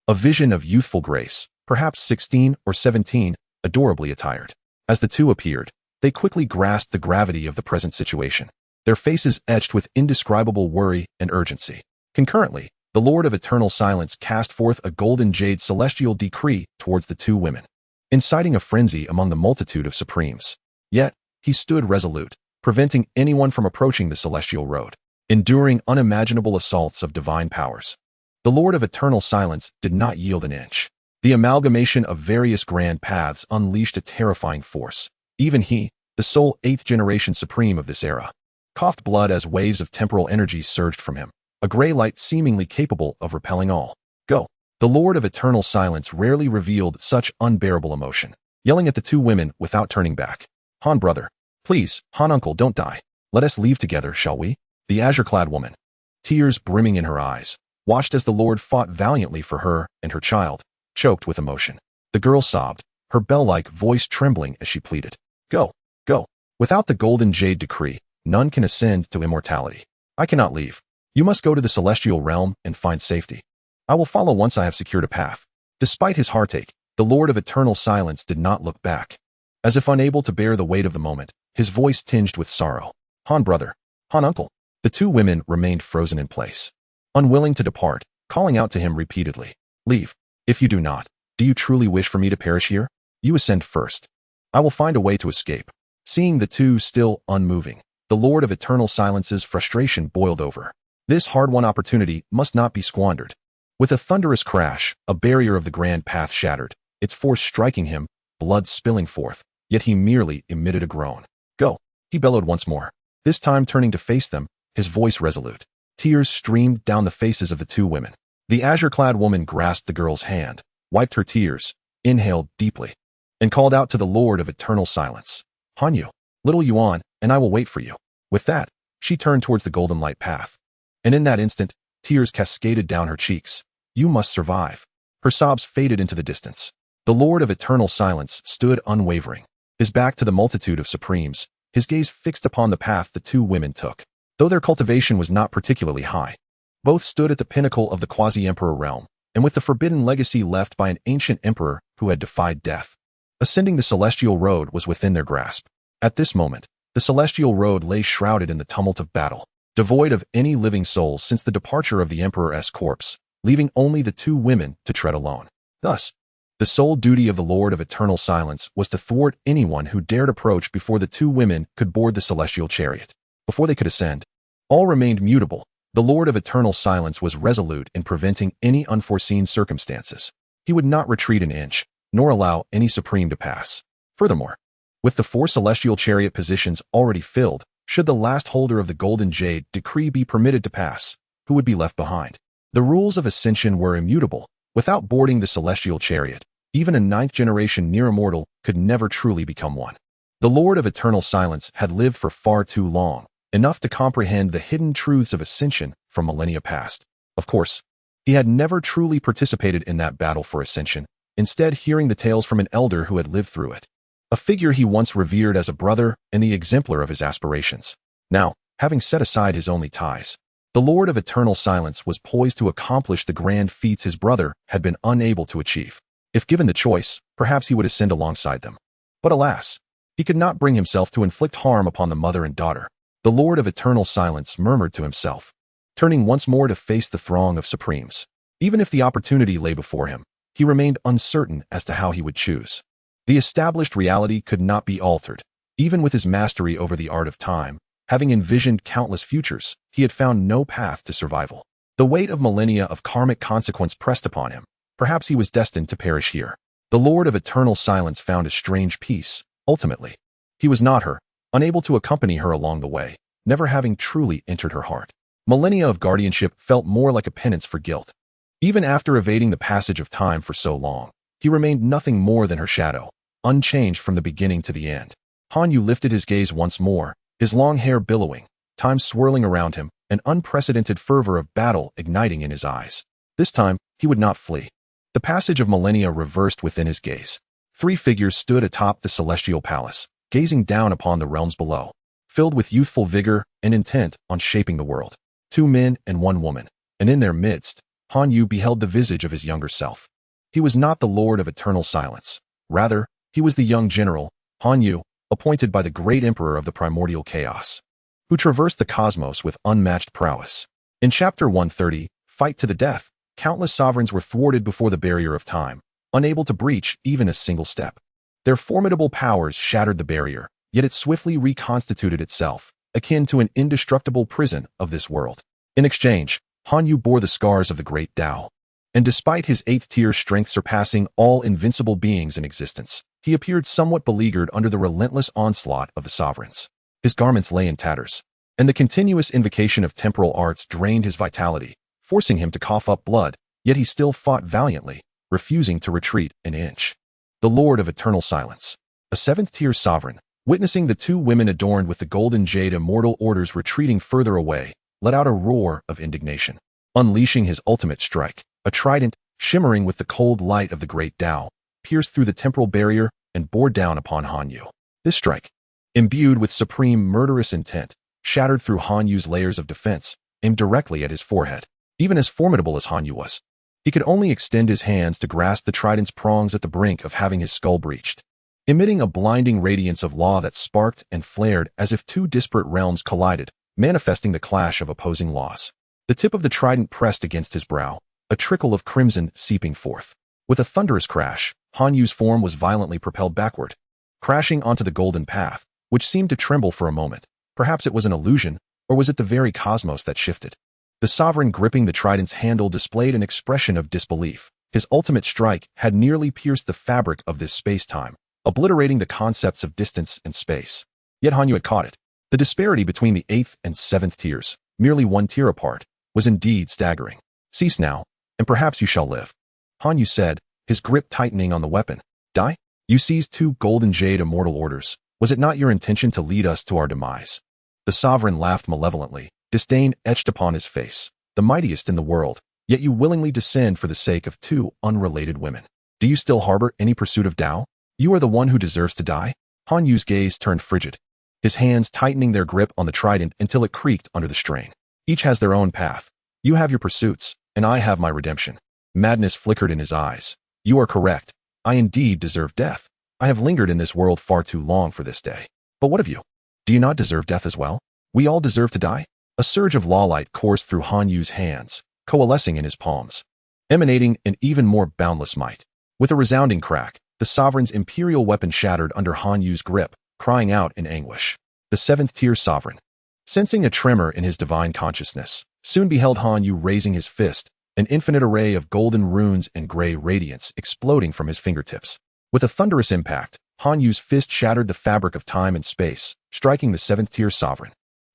A vision of youthful grace, perhaps 16 or 17, adorably attired. As the two appeared, they quickly grasped the gravity of the present situation, their faces etched with indescribable worry and urgency. Concurrently, the Lord of Eternal Silence cast forth a golden jade celestial decree towards the two women, inciting a frenzy among the multitude of Supremes. Yet, he stood resolute, preventing anyone from approaching the celestial road, enduring unimaginable assaults of divine powers. The Lord of Eternal Silence did not yield an inch. The amalgamation of various grand paths unleashed a terrifying force. Even he, the sole eighth-generation Supreme of this era, coughed blood as waves of temporal energy surged from him, a gray light seemingly capable of repelling all. Go. The Lord of Eternal Silence rarely revealed such unbearable emotion, yelling at the two women without turning back. Han brother, please, Han uncle, don't die. Let us leave together, shall we? The azure-clad woman, tears brimming in her eyes, watched as the Lord fought valiantly for her and her child, choked with emotion. The girl sobbed, her bell-like voice trembling as she pleaded. Go, go. Without the golden jade decree, none can ascend to immortality. I cannot leave. You must go to the celestial realm and find safety. I will follow once I have secured a path. Despite his heartache, the Lord of Eternal Silence did not look back. As if unable to bear the weight of the moment, his voice tinged with sorrow. Han brother, Han uncle. The two women remained frozen in place, unwilling to depart, calling out to him repeatedly. Leave. If you do not, do you truly wish for me to perish here? You ascend first. I will find a way to escape. Seeing the two still unmoving, the Lord of Eternal Silence's frustration boiled over. This hard-won opportunity must not be squandered. With a thunderous crash, a barrier of the grand path shattered, its force striking him, blood spilling forth, yet he merely emitted a groan. Go, he bellowed once more, this time turning to face them, his voice resolute. Tears streamed down the faces of the two women. The azure-clad woman grasped the girl's hand, wiped her tears, inhaled deeply, and called out to the Lord of Eternal Silence. Han Yu, little Yuan, and I will wait for you. With that, she turned towards the golden light path. And in that instant, tears cascaded down her cheeks. You must survive. Her sobs faded into the distance. The Lord of Eternal Silence stood unwavering, his back to the multitude of Supremes, his gaze fixed upon the path the two women took. Though their cultivation was not particularly high, both stood at the pinnacle of the quasi-emperor realm, and with the forbidden legacy left by an ancient emperor who had defied death. Ascending the celestial road was within their grasp. At this moment, the celestial road lay shrouded in the tumult of battle, devoid of any living soul since the departure of the emperor's corpse, leaving only the two women to tread alone. Thus, the sole duty of the Lord of Eternal Silence was to thwart anyone who dared approach before the two women could board the celestial chariot. Before they could ascend, all remained mutable. The Lord of Eternal Silence was resolute in preventing any unforeseen circumstances. He would not retreat an inch, nor allow any Supreme to pass. Furthermore, with the 4 celestial chariot positions already filled, should the last holder of the golden jade decree be permitted to pass, who would be left behind? The rules of ascension were immutable. Without boarding the celestial chariot, even a ninth-generation near-immortal could never truly become one. The Lord of Eternal Silence had lived for far too long, enough to comprehend the hidden truths of ascension from millennia past. Of course, he had never truly participated in that battle for ascension, instead hearing the tales from an elder who had lived through it. A figure he once revered as a brother and the exemplar of his aspirations. Now, having set aside his only ties, the Lord of Eternal Silence was poised to accomplish the grand feats his brother had been unable to achieve. If given the choice, perhaps he would ascend alongside them. But alas, he could not bring himself to inflict harm upon the mother and daughter. The Lord of Eternal Silence murmured to himself, turning once more to face the throng of Supremes. Even if the opportunity lay before him, he remained uncertain as to how he would choose. The established reality could not be altered. Even with his mastery over the art of time, having envisioned countless futures, he had found no path to survival. The weight of millennia of karmic consequence pressed upon him. Perhaps he was destined to perish here. The Lord of Eternal Silence found a strange peace. Ultimately, he was not her, unable to accompany her along the way, never having truly entered her heart. Millennia of guardianship felt more like a penance for guilt. Even after evading the passage of time for so long, he remained nothing more than her shadow, unchanged from the beginning to the end. Han Yu lifted his gaze once more, his long hair billowing, time swirling around him, an unprecedented fervor of battle igniting in his eyes. This time, he would not flee. The passage of millennia reversed within his gaze. 3 figures stood atop the celestial palace, gazing down upon the realms below, filled with youthful vigor and intent on shaping the world. 2 men and 1 woman, and in their midst, Han Yu beheld the visage of his younger self. He was not the Lord of Eternal Silence. Rather, he was the young general, Han Yu, appointed by the great emperor of the primordial chaos, who traversed the cosmos with unmatched prowess. In Chapter 130, Fight to the Death, countless sovereigns were thwarted before the barrier of time, unable to breach even a single step. Their formidable powers shattered the barrier, yet it swiftly reconstituted itself, akin to an indestructible prison of this world. In exchange, Han Yu bore the scars of the great Tao. And despite his 8th-tier strength surpassing all invincible beings in existence, he appeared somewhat beleaguered under the relentless onslaught of the sovereigns. His garments lay in tatters, and the continuous invocation of temporal arts drained his vitality, forcing him to cough up blood, yet he still fought valiantly, refusing to retreat an inch. The Lord of Eternal Silence, a 7th-tier sovereign, witnessing the 2 women adorned with the golden jade immortal orders retreating further away, let out a roar of indignation. Unleashing his ultimate strike, a trident, shimmering with the cold light of the great Tao, pierced through the temporal barrier and bore down upon Han Yu. This strike, imbued with supreme murderous intent, shattered through Han Yu's layers of defense, aimed directly at his forehead. Even as formidable as Han Yu was, he could only extend his hands to grasp the trident's prongs at the brink of having his skull breached, emitting a blinding radiance of law that sparked and flared as if 2 disparate realms collided, manifesting the clash of opposing laws. The tip of the trident pressed against his brow, a trickle of crimson seeping forth. With a thunderous crash, Han Yu's form was violently propelled backward, crashing onto the golden path, which seemed to tremble for a moment. Perhaps it was an illusion, or was it the very cosmos that shifted? The sovereign gripping the trident's handle displayed an expression of disbelief. His ultimate strike had nearly pierced the fabric of this space-time, obliterating the concepts of distance and space. Yet Han Yu had caught it. The disparity between the 8th and 7th tiers, merely 1 tier apart, was indeed staggering. Cease now, and perhaps you shall live, Han Yu said, his grip tightening on the weapon. Die? You seized 2 golden jade immortal orders. Was it not your intention to lead us to our demise? The sovereign laughed malevolently, disdain etched upon his face. The mightiest in the world, yet you willingly descend for the sake of 2 unrelated women. Do you still harbor any pursuit of Tao? You are the one who deserves to die? Han Yu's gaze turned frigid, his hands tightening their grip on the trident until it creaked under the strain. Each has their own path. You have your pursuits, and I have my redemption. Madness flickered in his eyes. You are correct. I indeed deserve death. I have lingered in this world far too long for this day. But what of you? Do you not deserve death as well? We all deserve to die? A surge of lawlight coursed through Han Yu's hands, coalescing in his palms, emanating an even more boundless might. With a resounding crack, the sovereign's imperial weapon shattered under Han Yu's grip, crying out in anguish. The 7th-tier sovereign, sensing a tremor in his divine consciousness, soon beheld Han Yu raising his fist, an infinite array of golden runes and gray radiance exploding from his fingertips. With a thunderous impact, Han Yu's fist shattered the fabric of time and space, striking the 7th-tier sovereign.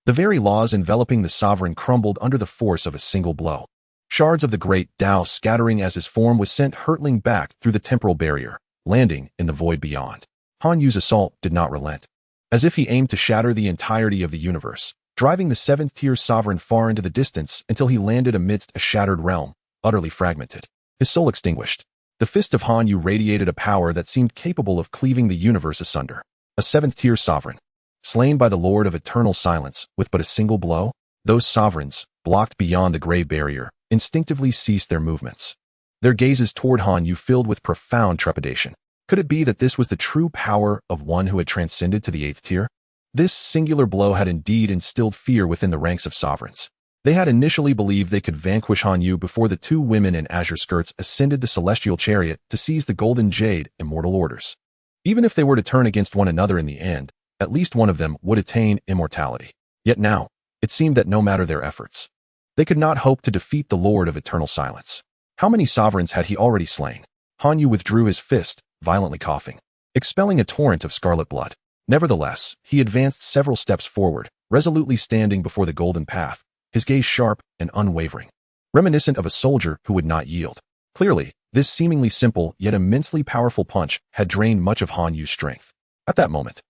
The very laws enveloping the sovereign crumbled under the force of a single blow. Shards of the great Tao scattering as his form was sent hurtling back through the temporal barrier, landing in the void beyond. Han Yu's assault did not relent. As if he aimed to shatter the entirety of the universe, driving the seventh-tier sovereign far into the distance until he landed amidst a shattered realm, utterly fragmented. His soul extinguished. The fist of Han Yu radiated a power that seemed capable of cleaving the universe asunder. A seventh-tier sovereign. Slain by the Lord of Eternal Silence with but a single blow, those sovereigns, blocked beyond the gray barrier, instinctively ceased their movements. Their gazes toward Han Yu filled with profound trepidation. Could it be that this was the true power of one who had transcended to the eighth tier? This singular blow had indeed instilled fear within the ranks of sovereigns. They had initially believed they could vanquish Han Yu before the two women in azure skirts ascended the celestial chariot to seize the golden jade immortal orders. Even if they were to turn against one another in the end, at least one of them would attain immortality. Yet now, it seemed that no matter their efforts, they could not hope to defeat the Lord of Eternal Silence. How many sovereigns had he already slain? Han Yu withdrew his fist, violently coughing, expelling a torrent of scarlet blood. Nevertheless, he advanced several steps forward, resolutely standing before the golden path, his gaze sharp and unwavering, reminiscent of a soldier who would not yield. Clearly, this seemingly simple yet immensely powerful punch had drained much of Han Yu's strength. At that moment,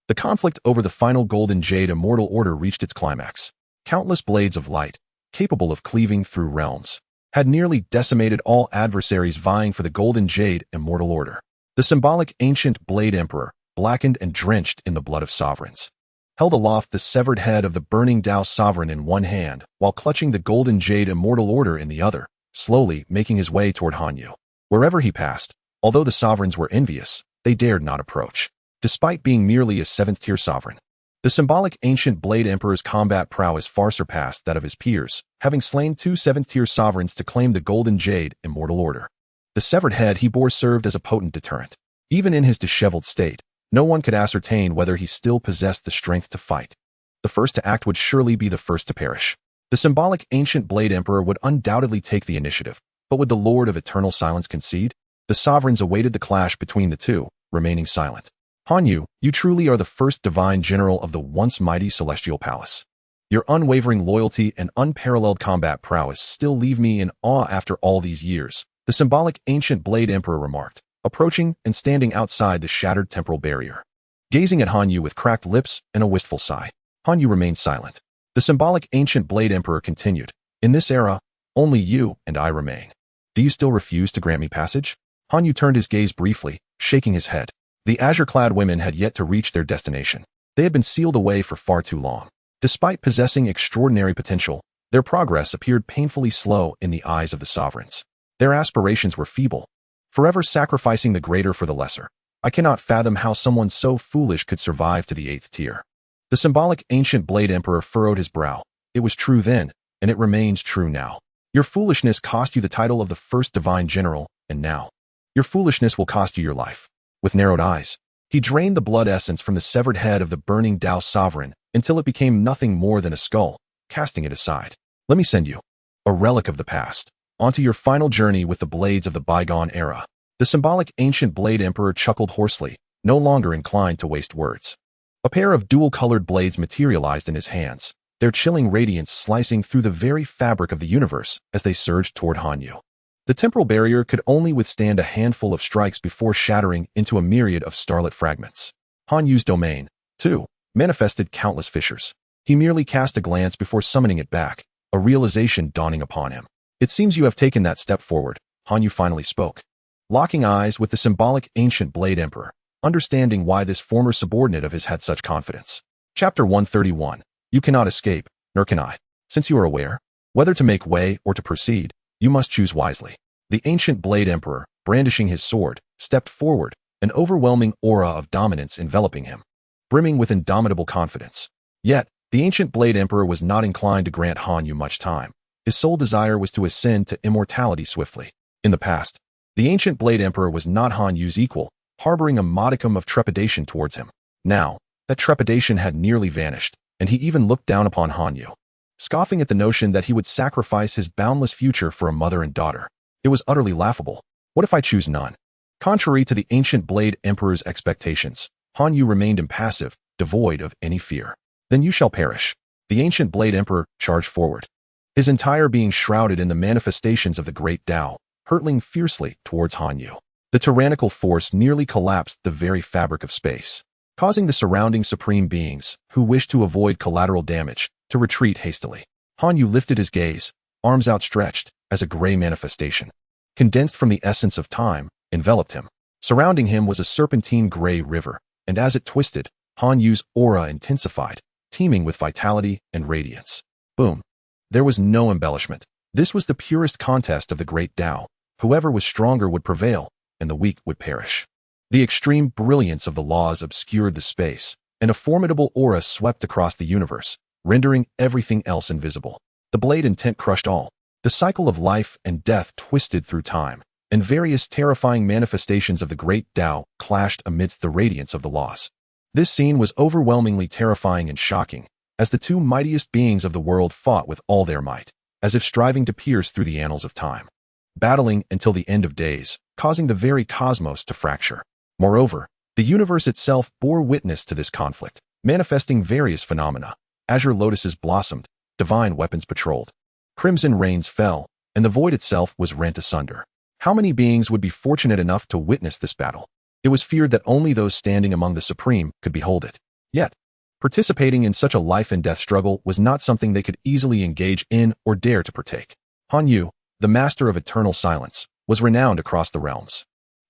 the conflict over the final golden jade immortal order reached its climax. Countless blades of light, capable of cleaving through realms, had nearly decimated all adversaries vying for the golden jade immortal order. The symbolic ancient blade emperor, blackened and drenched in the blood of sovereigns, held aloft the severed head of the burning Tao sovereign in one hand while clutching the golden jade immortal order in the other, slowly making his way toward Han Yu. Wherever he passed, although the sovereigns were envious, they dared not approach. Despite being merely a seventh-tier sovereign, the symbolic ancient blade emperor's combat prowess far surpassed that of his peers, having slain two seventh-tier sovereigns to claim the golden jade immortal order. The severed head he bore served as a potent deterrent. Even in his disheveled state, no one could ascertain whether he still possessed the strength to fight. The first to act would surely be the first to perish. The symbolic ancient blade emperor would undoubtedly take the initiative, but would the Lord of Eternal Silence concede? The sovereigns awaited the clash between the two, remaining silent. Han Yu, you truly are the first divine general of the once mighty celestial palace. Your unwavering loyalty and unparalleled combat prowess still leave me in awe after all these years, the symbolic ancient blade emperor remarked, approaching and standing outside the shattered temporal barrier. Gazing at Han Yu with cracked lips and a wistful sigh, Han Yu remained silent. The symbolic ancient blade emperor continued, in this era, only you and I remain. Do you still refuse to grant me passage? Han Yu turned his gaze briefly, shaking his head. The azure-clad women had yet to reach their destination. They had been sealed away for far too long. Despite possessing extraordinary potential, their progress appeared painfully slow in the eyes of the sovereigns. Their aspirations were feeble, forever sacrificing the greater for the lesser. I cannot fathom how someone so foolish could survive to the eighth tier. The symbolic ancient blade emperor furrowed his brow. It was true then, and it remains true now. Your foolishness cost you the title of the first divine general, and now, your foolishness will cost you your life. With narrowed eyes, he drained the blood essence from the severed head of the burning Tao sovereign until it became nothing more than a skull, casting it aside. Let me send you, a relic of the past, onto your final journey with the blades of the bygone era. The symbolic ancient blade emperor chuckled hoarsely, no longer inclined to waste words. A pair of dual-colored blades materialized in his hands, their chilling radiance slicing through the very fabric of the universe as they surged toward Han Yu. The temporal barrier could only withstand a handful of strikes before shattering into a myriad of starlit fragments. Han Yu's domain, too, manifested countless fissures. He merely cast a glance before summoning it back, a realization dawning upon him. It seems you have taken that step forward, Han Yu finally spoke. Locking eyes with the symbolic ancient blade emperor, understanding why this former subordinate of his had such confidence. Chapter 131. You cannot escape, nor can I. Since you are aware, whether to make way or to proceed, you must choose wisely. The ancient blade emperor, brandishing his sword, stepped forward, an overwhelming aura of dominance enveloping him, brimming with indomitable confidence. Yet, the ancient blade emperor was not inclined to grant Han Yu much time. His sole desire was to ascend to immortality swiftly. In the past, the ancient blade emperor was not Han Yu's equal, harboring a modicum of trepidation towards him. Now, that trepidation had nearly vanished, and he even looked down upon Han Yu, scoffing at the notion that he would sacrifice his boundless future for a mother and daughter. It was utterly laughable. What if I choose none? Contrary to the ancient blade emperor's expectations, Han Yu remained impassive, devoid of any fear. Then you shall perish. The ancient blade emperor charged forward, his entire being shrouded in the manifestations of the great Tao, hurtling fiercely towards Han Yu. The tyrannical force nearly collapsed the very fabric of space, causing the surrounding supreme beings, who wished to avoid collateral damage, to retreat hastily. Han Yu lifted his gaze, arms outstretched, as a gray manifestation, condensed from the essence of time, enveloped him. Surrounding him was a serpentine gray river, and as it twisted, Han Yu's aura intensified, teeming with vitality and radiance. Boom. There was no embellishment. This was the purest contest of the great Tao. Whoever was stronger would prevail, and the weak would perish. The extreme brilliance of the laws obscured the space, and a formidable aura swept across the universe, rendering everything else invisible. The blade intent crushed all. The cycle of life and death twisted through time, and various terrifying manifestations of the great Tao clashed amidst the radiance of the laws. This scene was overwhelmingly terrifying and shocking, as the two mightiest beings of the world fought with all their might, as if striving to pierce through the annals of time, battling until the end of days, causing the very cosmos to fracture. Moreover, the universe itself bore witness to this conflict, manifesting various phenomena. Azure lotuses blossomed, divine weapons patrolled, crimson rains fell, and the void itself was rent asunder. How many beings would be fortunate enough to witness this battle? It was feared that only those standing among the supreme could behold it. Yet, participating in such a life and death struggle was not something they could easily engage in or dare to partake. Han Yu, the master of eternal silence, was renowned across the realms.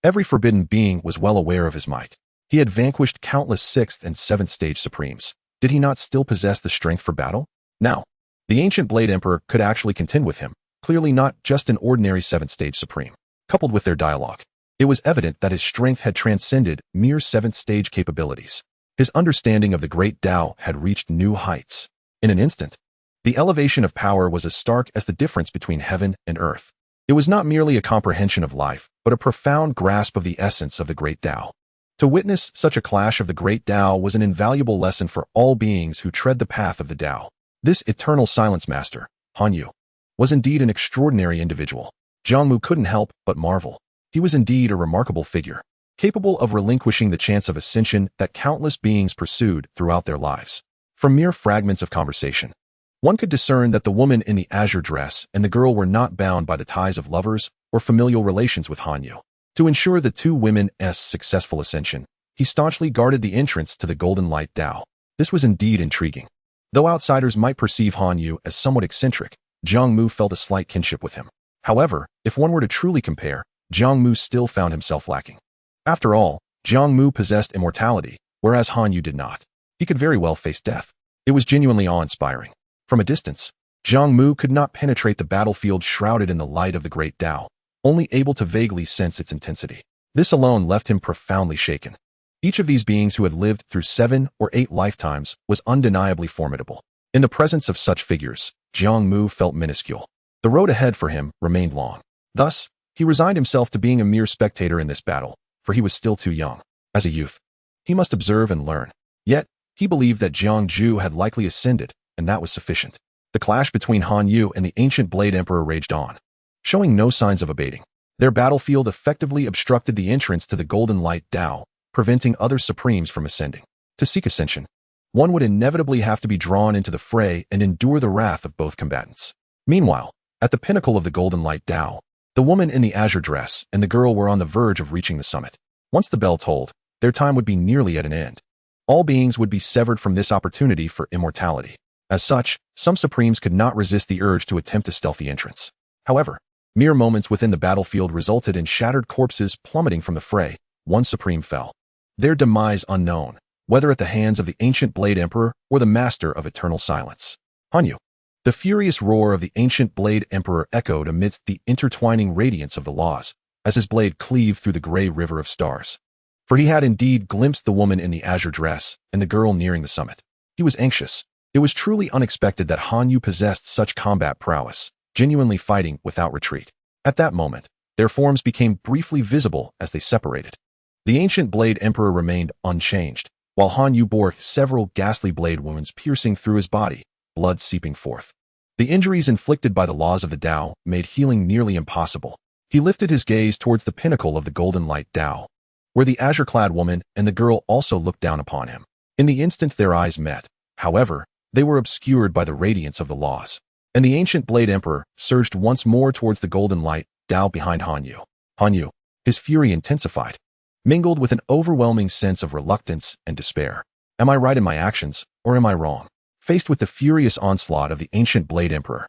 Every forbidden being was well aware of his might. He had vanquished countless 6th and 7th stage supremes. Did he not still possess the strength for battle? Now, the ancient Blade Emperor could actually contend with him, clearly not just an ordinary 7th stage supreme. Coupled with their dialogue, it was evident that his strength had transcended mere 7th stage capabilities. His understanding of the great Tao had reached new heights. In an instant, the elevation of power was as stark as the difference between heaven and earth. It was not merely a comprehension of life, but a profound grasp of the essence of the great Tao. To witness such a clash of the great Tao was an invaluable lesson for all beings who tread the path of the Tao. This eternal silence master, Han Yu, was indeed an extraordinary individual. Jiang Mu couldn't help but marvel. He was indeed a remarkable figure, capable of relinquishing the chance of ascension that countless beings pursued throughout their lives. From mere fragments of conversation, one could discern that the woman in the azure dress and the girl were not bound by the ties of lovers or familial relations with Han Yu. To ensure the two women's successful ascension, he staunchly guarded the entrance to the Golden Light Tao. This was indeed intriguing. Though outsiders might perceive Han Yu as somewhat eccentric, Jiang Mu felt a slight kinship with him. However, if one were to truly compare, Jiang Mu still found himself lacking. After all, Jiang Mu possessed immortality, whereas Han Yu did not. He could very well face death. It was genuinely awe-inspiring. From a distance, Jiang Mu could not penetrate the battlefield shrouded in the light of the great Tao, only able to vaguely sense its intensity. This alone left him profoundly shaken. Each of these beings who had lived through 7 or 8 lifetimes was undeniably formidable. In the presence of such figures, Jiang Mu felt minuscule. The road ahead for him remained long. Thus, he resigned himself to being a mere spectator in this battle, for he was still too young. As a youth, he must observe and learn. Yet, he believed that Jiang Ju had likely ascended, and that was sufficient. The clash between Han Yu and the ancient Blade Emperor raged on, showing no signs of abating. Their battlefield effectively obstructed the entrance to the Golden Light Tao, preventing other supremes from ascending. To seek ascension, one would inevitably have to be drawn into the fray and endure the wrath of both combatants. Meanwhile, at the pinnacle of the Golden Light Tao, the woman in the azure dress and the girl were on the verge of reaching the summit. Once the bell tolled, their time would be nearly at an end. All beings would be severed from this opportunity for immortality. As such, some supremes could not resist the urge to attempt a stealthy entrance. However, mere moments within the battlefield resulted in shattered corpses plummeting from the fray. One supreme fell, their demise unknown, whether at the hands of the ancient Blade Emperor or the master of eternal silence. Han Yu. The furious roar of the ancient Blade Emperor echoed amidst the intertwining radiance of the laws, as his blade cleaved through the gray river of stars. For he had indeed glimpsed the woman in the azure dress and the girl nearing the summit. He was anxious. It was truly unexpected that Han Yu possessed such combat prowess, genuinely fighting without retreat. At that moment, their forms became briefly visible as they separated. The ancient Blade Emperor remained unchanged, while Han Yu bore several ghastly blade wounds piercing through his body, blood seeping forth. The injuries inflicted by the laws of the Tao made healing nearly impossible. He lifted his gaze towards the pinnacle of the Golden Light Tao, where the azure-clad woman and the girl also looked down upon him. In the instant their eyes met, however, they were obscured by the radiance of the laws. and the ancient Blade Emperor surged once more towards the golden light Dao behind Han Yu. Han Yu, his fury intensified, mingled with an overwhelming sense of reluctance and despair. Am I right in my actions, or am I wrong? Faced with the furious onslaught of the ancient Blade Emperor,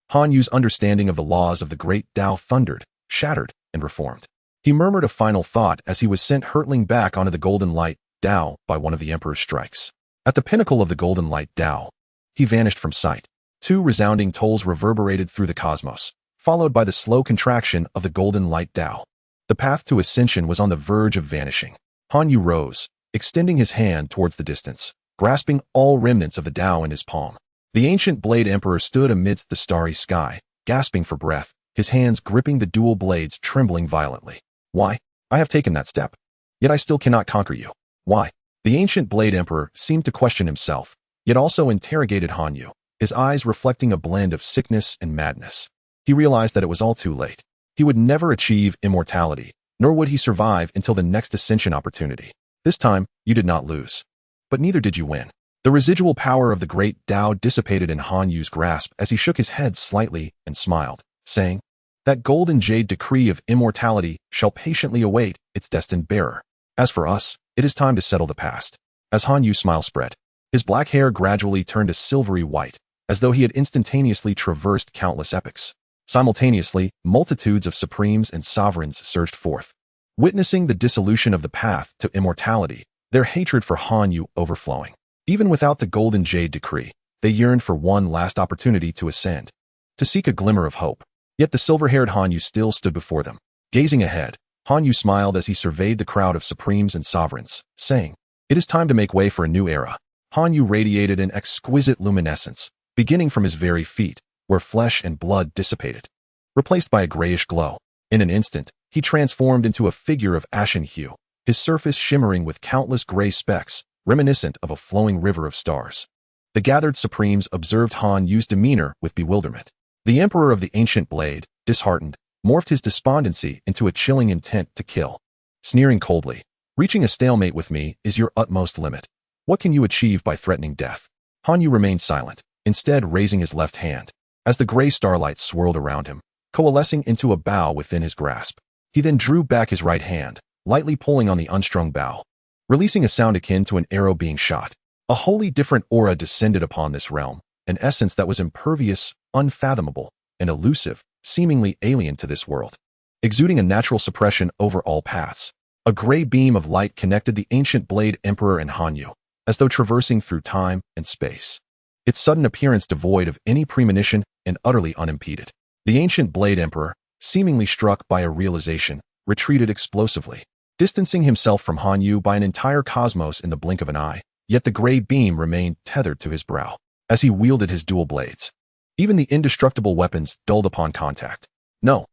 Han Yu's understanding of the laws of the great Dao thundered, shattered, and reformed. He murmured a final thought as he was sent hurtling back onto the golden light Dao by one of the Emperor's strikes. At the pinnacle of the golden light Dao, he vanished from sight. Two resounding tolls reverberated through the cosmos, followed by the slow contraction of the golden light Dao. The path to ascension was on the verge of vanishing. Han Yu rose, extending his hand towards the distance, grasping all remnants of the Dao in his palm. The ancient Blade Emperor stood amidst the starry sky, gasping for breath, his hands gripping the dual blades trembling violently. Why? I have taken that step. Yet I still cannot conquer you. Why? The ancient Blade Emperor seemed to question himself, yet also interrogated Han Yu, his eyes reflecting a blend of sickness and madness. He realized that it was all too late. He would never achieve immortality, nor would he survive until the next ascension opportunity. This time, you did not lose. But neither did you win. The residual power of the great Dao dissipated in Han Yu's grasp as he shook his head slightly and smiled, saying, "That golden jade decree of immortality shall patiently await its destined bearer. As for us, it is time to settle the past." As Han Yu's smile spread, his black hair gradually turned a silvery white, as though he had instantaneously traversed countless epochs. Simultaneously, multitudes of supremes and sovereigns surged forth. Witnessing the dissolution of the path to immortality, their hatred for Han Yu overflowing. Even without the golden jade decree, they yearned for one last opportunity to ascend, to seek a glimmer of hope. Yet the silver-haired Han Yu still stood before them. Gazing ahead, Han Yu smiled as he surveyed the crowd of supremes and sovereigns, saying, "It is time to make way for a new era." Han Yu radiated an exquisite luminescence, beginning from his very feet, where flesh and blood dissipated, replaced by a grayish glow. In an instant, he transformed into a figure of ashen hue, his surface shimmering with countless gray specks, reminiscent of a flowing river of stars. The gathered supremes observed Han Yu's demeanor with bewilderment. The Emperor of the Ancient Blade, disheartened, morphed his despondency into a chilling intent to kill. Sneering coldly, "Reaching a stalemate with me is your utmost limit. What can you achieve by threatening death?" Han Yu remained silent, instead raising his left hand, as the gray starlight swirled around him, coalescing into a bow within his grasp. He then drew back his right hand, lightly pulling on the unstrung bow, releasing a sound akin to an arrow being shot. A wholly different aura descended upon this realm, an essence that was impervious, unfathomable, and elusive, seemingly alien to this world, exuding a natural suppression over all paths. A gray beam of light connected the ancient Blade Emperor and Han Yu, as though traversing through time and space. Its sudden appearance devoid of any premonition and utterly unimpeded. The ancient Blade Emperor, seemingly struck by a realization, retreated explosively, distancing himself from Han Yu by an entire cosmos in the blink of an eye, yet the gray beam remained tethered to his brow, as he wielded his dual blades. Even the indestructible weapons dulled upon contact. "No,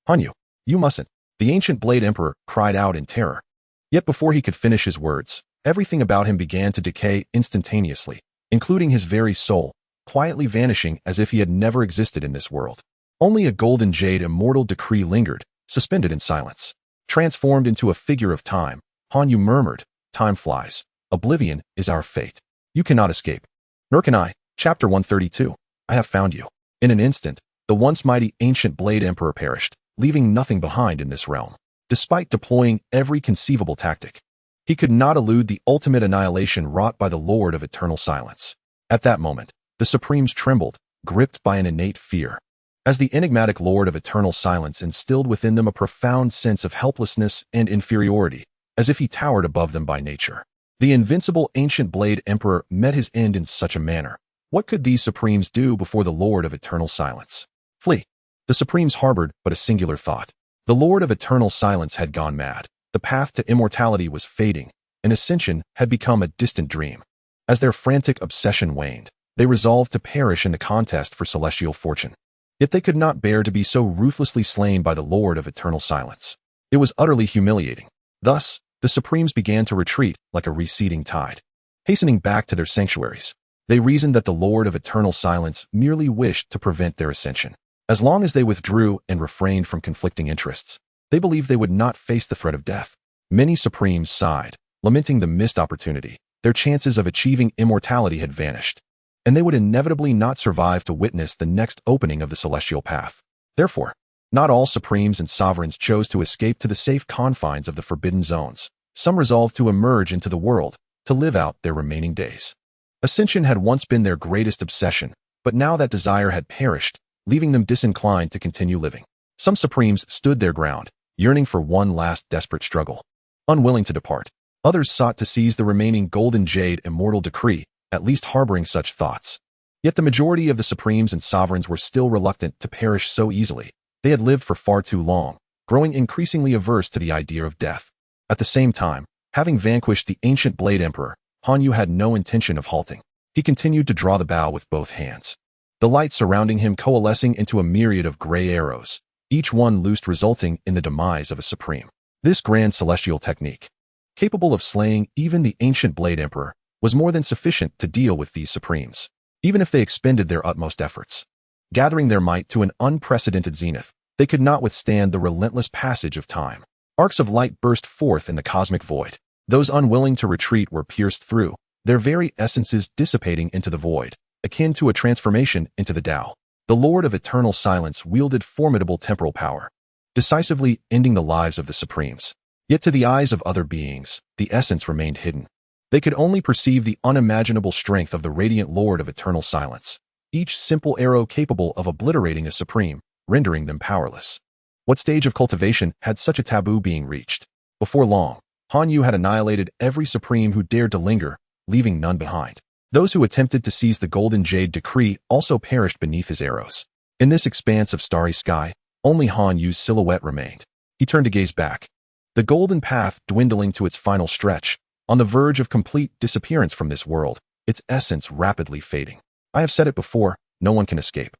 Han Yu, you mustn't," the ancient Blade Emperor cried out in terror. Yet before he could finish his words, everything about him began to decay instantaneously, including his very soul, quietly vanishing as if he had never existed in this world. Only a golden jade immortal decree lingered, suspended in silence. Transformed into a figure of time, Han Yu murmured, "Time flies. Oblivion is our fate. You cannot escape. Nor can I." Chapter 132. I have found you. In an instant, the once mighty ancient Blade Emperor perished, leaving nothing behind in this realm. Despite deploying every conceivable tactic, he could not elude the ultimate annihilation wrought by the Lord of Eternal Silence. At that moment, the Supremes trembled, gripped by an innate fear, as the enigmatic Lord of Eternal Silence instilled within them a profound sense of helplessness and inferiority, as if he towered above them by nature. The invincible ancient Blade Emperor met his end in such a manner. What could these Supremes do before the Lord of Eternal Silence? Flee. The Supremes harbored but a singular thought. The Lord of Eternal Silence had gone mad. The path to immortality was fading, and ascension had become a distant dream. As their frantic obsession waned, they resolved to perish in the contest for celestial fortune. Yet they could not bear to be so ruthlessly slain by the Lord of Eternal Silence. It was utterly humiliating. Thus, the Supremes began to retreat like a receding tide. Hastening back to their sanctuaries, they reasoned that the Lord of Eternal Silence merely wished to prevent their ascension. As long as they withdrew and refrained from conflicting interests, they believed they would not face the threat of death. Many Supremes sighed, lamenting the missed opportunity. Their chances of achieving immortality had vanished. and they would inevitably not survive to witness the next opening of the celestial path. Therefore, not all supremes and sovereigns chose to escape to the safe confines of the forbidden zones. Some resolved to emerge into the world, to live out their remaining days. Ascension had once been their greatest obsession, but now that desire had perished, leaving them disinclined to continue living. Some supremes stood their ground, yearning for one last desperate struggle. Unwilling to depart, others sought to seize the remaining golden jade immortal decree, at least harboring such thoughts. Yet the majority of the supremes and sovereigns were still reluctant to perish so easily. They had lived for far too long, growing increasingly averse to the idea of death. At the same time, having vanquished the ancient Blade Emperor, Han Yu had no intention of halting. He continued to draw the bow with both hands, the light surrounding him coalescing into a myriad of gray arrows, each one loosed resulting in the demise of a supreme. This grand celestial technique, capable of slaying even the ancient Blade Emperor, was more than sufficient to deal with these supremes, even if they expended their utmost efforts. Gathering their might to an unprecedented zenith, they could not withstand the relentless passage of time. Arcs of light burst forth in the cosmic void. Those unwilling to retreat were pierced through, their very essences dissipating into the void, akin to a transformation into the Tao. The Lord of Eternal Silence wielded formidable temporal power, decisively ending the lives of the supremes. Yet to the eyes of other beings, the essence remained hidden. They could only perceive the unimaginable strength of the radiant Lord of Eternal Silence, each simple arrow capable of obliterating a supreme, rendering them powerless. What stage of cultivation had such a taboo being reached? Before long, Han Yu had annihilated every supreme who dared to linger, leaving none behind. Those who attempted to seize the golden jade decree also perished beneath his arrows. In this expanse of starry sky, only Han Yu's silhouette remained. He turned to gaze back, the golden path dwindling to its final stretch, on the verge of complete disappearance from this world, its essence rapidly fading. I have said it before, no one can escape.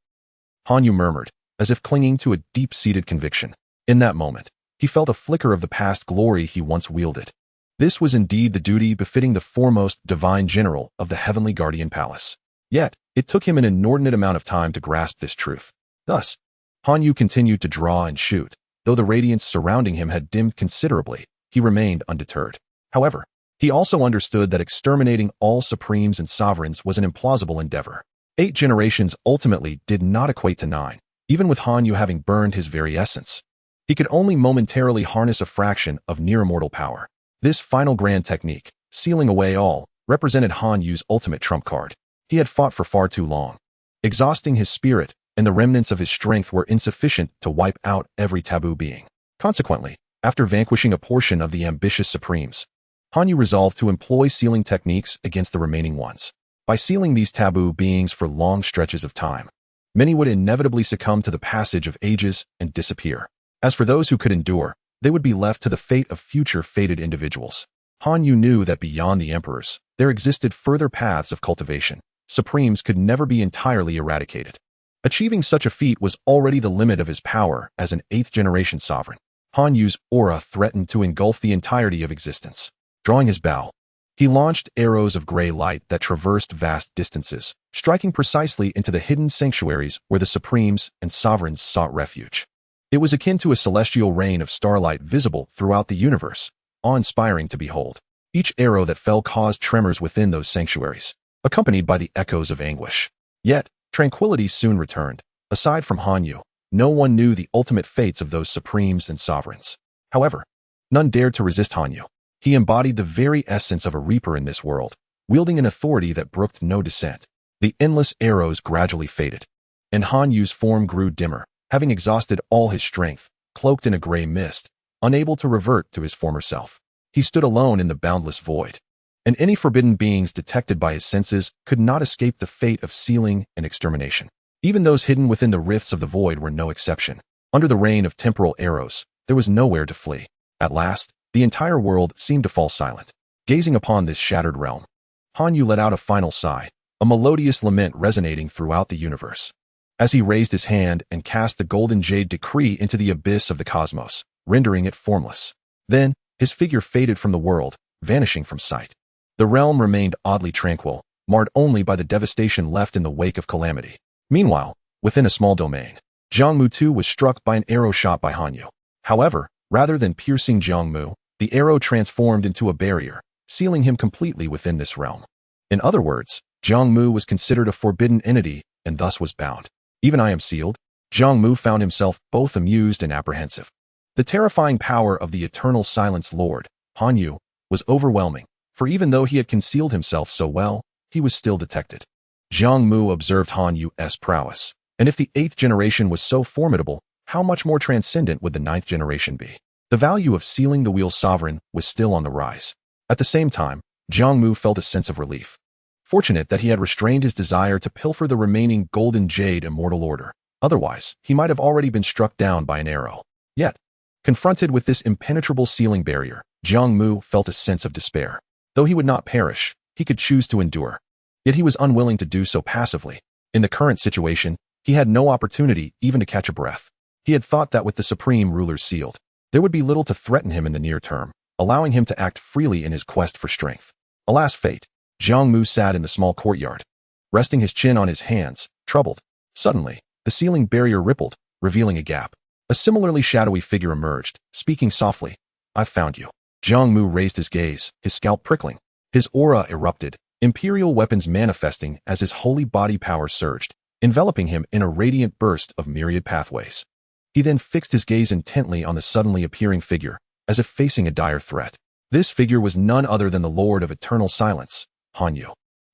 Han Yu murmured, as if clinging to a deep-seated conviction. In that moment, he felt a flicker of the past glory he once wielded. This was indeed the duty befitting the foremost divine general of the heavenly guardian palace. Yet, it took him an inordinate amount of time to grasp this truth. Thus, Han Yu continued to draw and shoot. Though the radiance surrounding him had dimmed considerably, he remained undeterred. However, he also understood that exterminating all supremes and sovereigns was an implausible endeavor. 8 generations ultimately did not equate to 9, even with Han Yu having burned his very essence. He could only momentarily harness a fraction of near-immortal power. This final grand technique, sealing away all, represented Han Yu's ultimate trump card. He had fought for far too long, exhausting his spirit, and the remnants of his strength were insufficient to wipe out every taboo being. Consequently, after vanquishing a portion of the ambitious supremes, Han Yu resolved to employ sealing techniques against the remaining ones. By sealing these taboo beings for long stretches of time, many would inevitably succumb to the passage of ages and disappear. As for those who could endure, they would be left to the fate of future fated individuals. Han Yu knew that beyond the emperors, there existed further paths of cultivation. Supremes could never be entirely eradicated. Achieving such a feat was already the limit of his power as an 8th-generation sovereign. Han Yu's aura threatened to engulf the entirety of existence. Drawing his bow, he launched arrows of gray light that traversed vast distances, striking precisely into the hidden sanctuaries where the supremes and sovereigns sought refuge. It was akin to a celestial rain of starlight visible throughout the universe, awe-inspiring to behold. Each arrow that fell caused tremors within those sanctuaries, accompanied by the echoes of anguish. Yet, tranquility soon returned. Aside from Han Yu, no one knew the ultimate fates of those supremes and sovereigns. However, none dared to resist Han Yu. He embodied the very essence of a reaper in this world, wielding an authority that brooked no dissent. The endless arrows gradually faded, and Han Yu's form grew dimmer, having exhausted all his strength, cloaked in a gray mist, unable to revert to his former self. He stood alone in the boundless void, and any forbidden beings detected by his senses could not escape the fate of sealing and extermination. Even those hidden within the rifts of the void were no exception. Under the rain of temporal arrows, there was nowhere to flee. At last, the entire world seemed to fall silent. Gazing upon this shattered realm, Han Yu let out a final sigh, a melodious lament resonating throughout the universe. As he raised his hand and cast the golden jade decree into the abyss of the cosmos, rendering it formless. Then, his figure faded from the world, vanishing from sight. The realm remained oddly tranquil, marred only by the devastation left in the wake of calamity. Meanwhile, within a small domain, Jiang Mu too was struck by an arrow shot by Han Yu. However, rather than piercing Jiang Mu, the arrow transformed into a barrier, sealing him completely within this realm. In other words, Jiang Mu was considered a forbidden entity and thus was bound. Even I am sealed? Jiang Mu found himself both amused and apprehensive. The terrifying power of the eternal silence lord, Han Yu, was overwhelming, for even though he had concealed himself so well, he was still detected. Jiang Mu observed Han Yu's prowess, and if the 8th generation was so formidable, how much more transcendent would the 9th generation be? The value of sealing the wheel sovereign was still on the rise. At the same time, Jiang Mu felt a sense of relief. Fortunate that he had restrained his desire to pilfer the remaining golden jade immortal order. Otherwise, he might have already been struck down by an arrow. Yet, confronted with this impenetrable sealing barrier, Jiang Mu felt a sense of despair. Though he would not perish, he could choose to endure. Yet he was unwilling to do so passively. In the current situation, he had no opportunity even to catch a breath. He had thought that with the supreme rulers sealed, there would be little to threaten him in the near term, allowing him to act freely in his quest for strength. Alas fate, Jiang Mu sat in the small courtyard, resting his chin on his hands, troubled. Suddenly, the sealing barrier rippled, revealing a gap. A similarly shadowy figure emerged, speaking softly. "I've found you." Jiang Mu raised his gaze, his scalp prickling. His aura erupted, imperial weapons manifesting as his holy body power surged, enveloping him in a radiant burst of myriad pathways. He then fixed his gaze intently on the suddenly appearing figure, as if facing a dire threat. This figure was none other than the Lord of Eternal Silence, Han Yu.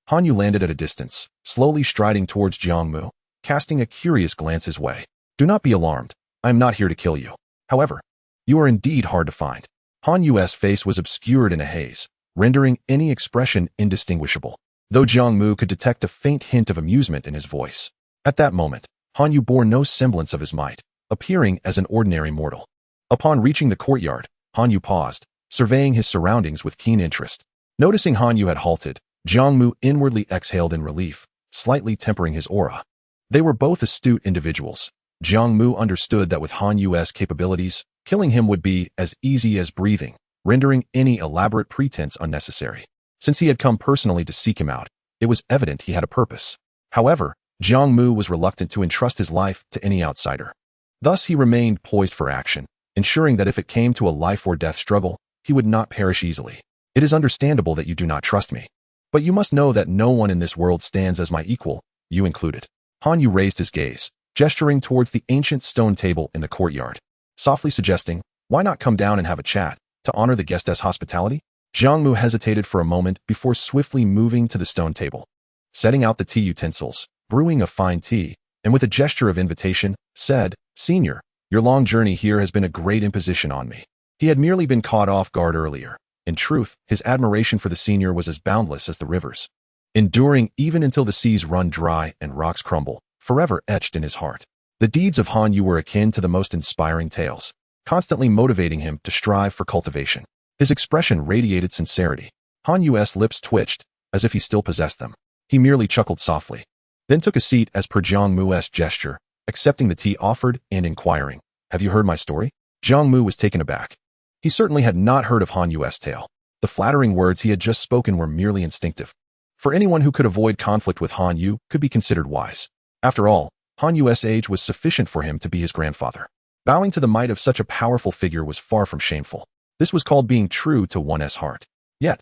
Han Yu landed at a distance, slowly striding towards Jiang Mu, casting a curious glance his way. "Do not be alarmed. I am not here to kill you. However, you are indeed hard to find." Han Yu's face was obscured in a haze, rendering any expression indistinguishable, though Jiang Mu could detect a faint hint of amusement in his voice. At that moment, Han Yu bore no semblance of his might, appearing as an ordinary mortal. Upon reaching the courtyard, Han Yu paused, surveying his surroundings with keen interest. Noticing Han Yu had halted, Jiang Mu inwardly exhaled in relief, slightly tempering his aura. They were both astute individuals. Jiang Mu understood that with Han Yu's capabilities, killing him would be as easy as breathing, rendering any elaborate pretense unnecessary. Since he had come personally to seek him out, it was evident he had a purpose. However, Jiang Mu was reluctant to entrust his life to any outsider. Thus he remained poised for action, ensuring that if it came to a life-or-death struggle, he would not perish easily. "It is understandable that you do not trust me. But you must know that no one in this world stands as my equal, you included." Han Yu raised his gaze, gesturing towards the ancient stone table in the courtyard, softly suggesting, "Why not come down and have a chat, to honor the guest's hospitality?" Jiang Mu hesitated for a moment before swiftly moving to the stone table. Setting out the tea utensils, brewing a fine tea, and with a gesture of invitation, said, "Senior, your long journey here has been a great imposition on me." He had merely been caught off guard earlier. In truth, his admiration for the senior was as boundless as the rivers, enduring even until the seas run dry and rocks crumble, forever etched in his heart. The deeds of Han Yu were akin to the most inspiring tales, constantly motivating him to strive for cultivation. His expression radiated sincerity. Han Yu's lips twitched, as if he still possessed them. He merely chuckled softly, then took a seat as per Jiang Mu's gesture, accepting the tea offered and inquiring, "Have you heard my story?" Jiang Mu was taken aback. He certainly had not heard of Han Yu's tale. The flattering words he had just spoken were merely instinctive. For anyone who could avoid conflict with Han Yu could be considered wise. After all, Han Yu's age was sufficient for him to be his grandfather. Bowing to the might of such a powerful figure was far from shameful. This was called being true to one's heart. Yet,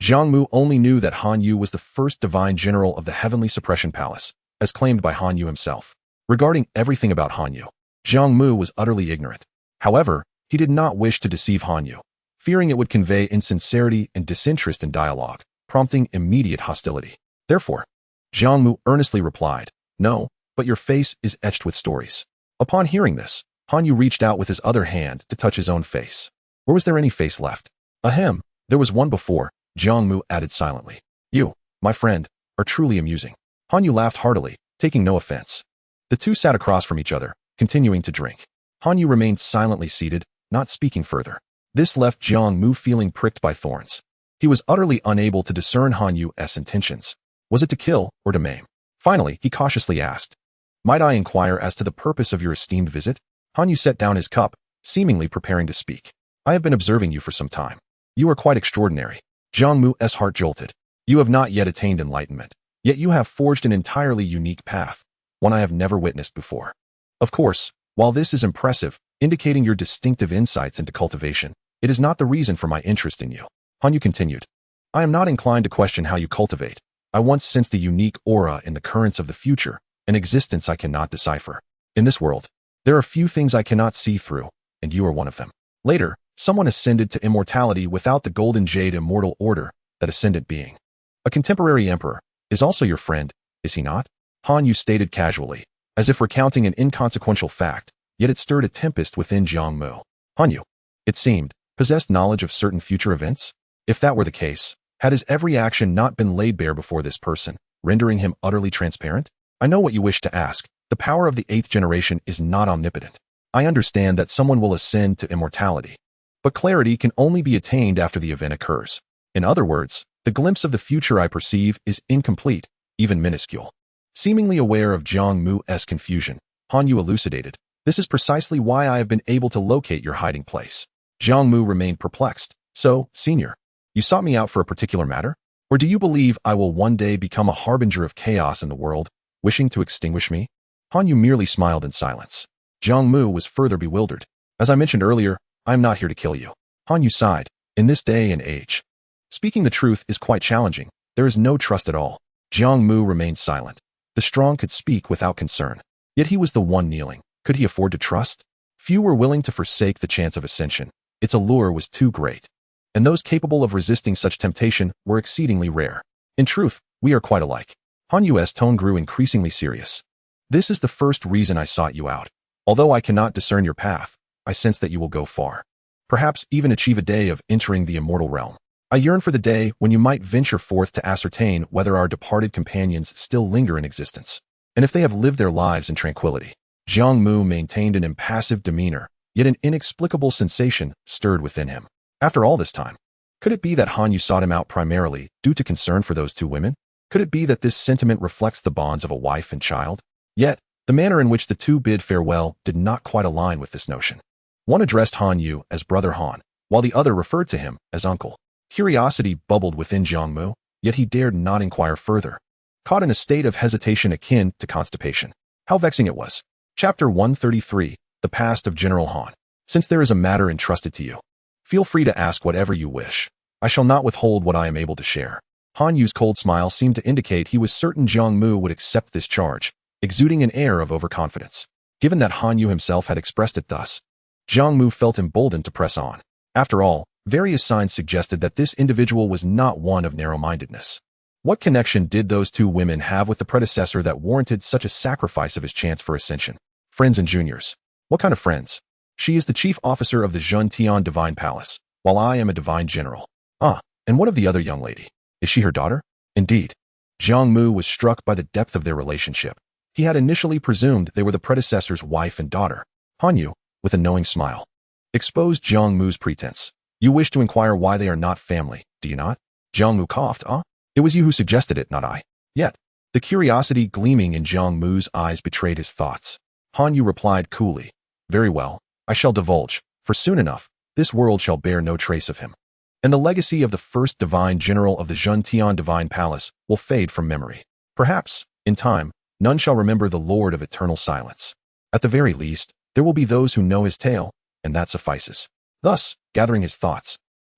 Jiang Mu only knew that Han Yu was the first divine general of the Heavenly Suppression Palace, as claimed by Han Yu himself. Regarding everything about Han Yu, Jiang Mu was utterly ignorant. However, he did not wish to deceive Han Yu, fearing it would convey insincerity and disinterest in dialogue, prompting immediate hostility. Therefore, Jiang Mu earnestly replied, "No, but your face is etched with stories." Upon hearing this, Han Yu reached out with his other hand to touch his own face. Or was there any face left? Ahem, there was one before, Jiang Mu added silently. "You, my friend, are truly amusing." Han Yu laughed heartily, taking no offense. The two sat across from each other, continuing to drink. Han Yu remained silently seated, not speaking further. This left Jiang Mu feeling pricked by thorns. He was utterly unable to discern Han Yu's intentions. Was it to kill or to maim? Finally, he cautiously asked, "Might I inquire as to the purpose of your esteemed visit?" Han Yu set down his cup, seemingly preparing to speak. "I have been observing you for some time. You are quite extraordinary." Jiang Mu's heart jolted. "You have not yet attained enlightenment, yet you have forged an entirely unique path, one I have never witnessed before. Of course, while this is impressive, indicating your distinctive insights into cultivation, it is not the reason for my interest in you." Han Yu continued, "I am not inclined to question how you cultivate, I once sensed a unique aura in the currents of the future, an existence I cannot decipher. In this world, there are few things I cannot see through, and you are one of them. Later, someone ascended to immortality without the golden jade immortal order, that ascendant being. A contemporary emperor, is also your friend, is he not? Han Yu stated casually, as if recounting an inconsequential fact, yet it stirred a tempest within Jiang Mu. Han Yu, it seemed, possessed knowledge of certain future events? If that were the case, had his every action not been laid bare before this person, rendering him utterly transparent? I know what you wish to ask. The power of the 8th generation is not omnipotent. I understand that someone will ascend to immortality. But clarity can only be attained after the event occurs. In other words, the glimpse of the future I perceive is incomplete, even minuscule. Seemingly aware of Jiang Mu's confusion, Han Yu elucidated, this is precisely why I have been able to locate your hiding place. Jiang Mu remained perplexed. So, senior, you sought me out for a particular matter? Or do you believe I will one day become a harbinger of chaos in the world, wishing to extinguish me? Han Yu merely smiled in silence. Jiang Mu was further bewildered. As I mentioned earlier, I am not here to kill you. Han Yu sighed. In this day and age, speaking the truth is quite challenging. There is no trust at all. Jiang Mu remained silent. The strong could speak without concern. Yet he was the one kneeling. Could he afford to trust? Few were willing to forsake the chance of ascension. Its allure was too great. And those capable of resisting such temptation were exceedingly rare. In truth, we are quite alike. Han Yu's tone grew increasingly serious. This is the first reason I sought you out. Although I cannot discern your path, I sense that you will go far. Perhaps even achieve a day of entering the immortal realm. I yearn for the day when you might venture forth to ascertain whether our departed companions still linger in existence, and if they have lived their lives in tranquility. Jiang Mu maintained an impassive demeanor, yet an inexplicable sensation stirred within him. After all this time, could it be that Han Yu sought him out primarily due to concern for those two women? Could it be that this sentiment reflects the bonds of a wife and child? Yet, the manner in which the two bid farewell did not quite align with this notion. One addressed Han Yu as Brother Han, while the other referred to him as Uncle. Curiosity bubbled within Jiang Mu, yet he dared not inquire further, caught in a state of hesitation akin to constipation. How vexing it was. Chapter 133, The Past of General Han. Since there is a matter entrusted to you, feel free to ask whatever you wish. I shall not withhold what I am able to share. Han Yu's cold smile seemed to indicate he was certain Jiang Mu would accept this charge, exuding an air of overconfidence. Given that Han Yu himself had expressed it thus, Jiang Mu felt emboldened to press on. After all, various signs suggested that this individual was not one of narrow-mindedness. What connection did those two women have with the predecessor that warranted such a sacrifice of his chance for ascension? Friends and juniors. What kind of friends? She is the chief officer of the Zhuntian Divine Palace, while I am a divine general. Ah, and what of the other young lady? Is she her daughter? Indeed. Jiang Mu was struck by the depth of their relationship. He had initially presumed they were the predecessor's wife and daughter. Han Yu, with a knowing smile, exposed Jiang Mu's pretense. You wish to inquire why they are not family, do you not? Jiang Mu coughed. It was you who suggested it, not I. Yet, the curiosity gleaming in Jiang Mu's eyes betrayed his thoughts. Han Yu replied coolly, very well, I shall divulge, for soon enough, this world shall bear no trace of him. And the legacy of the first divine general of the Zhuntian Divine Palace will fade from memory. Perhaps, in time, none shall remember the Lord of Eternal Silence. At the very least, there will be those who know his tale, and that suffices. Thus, gathering his thoughts,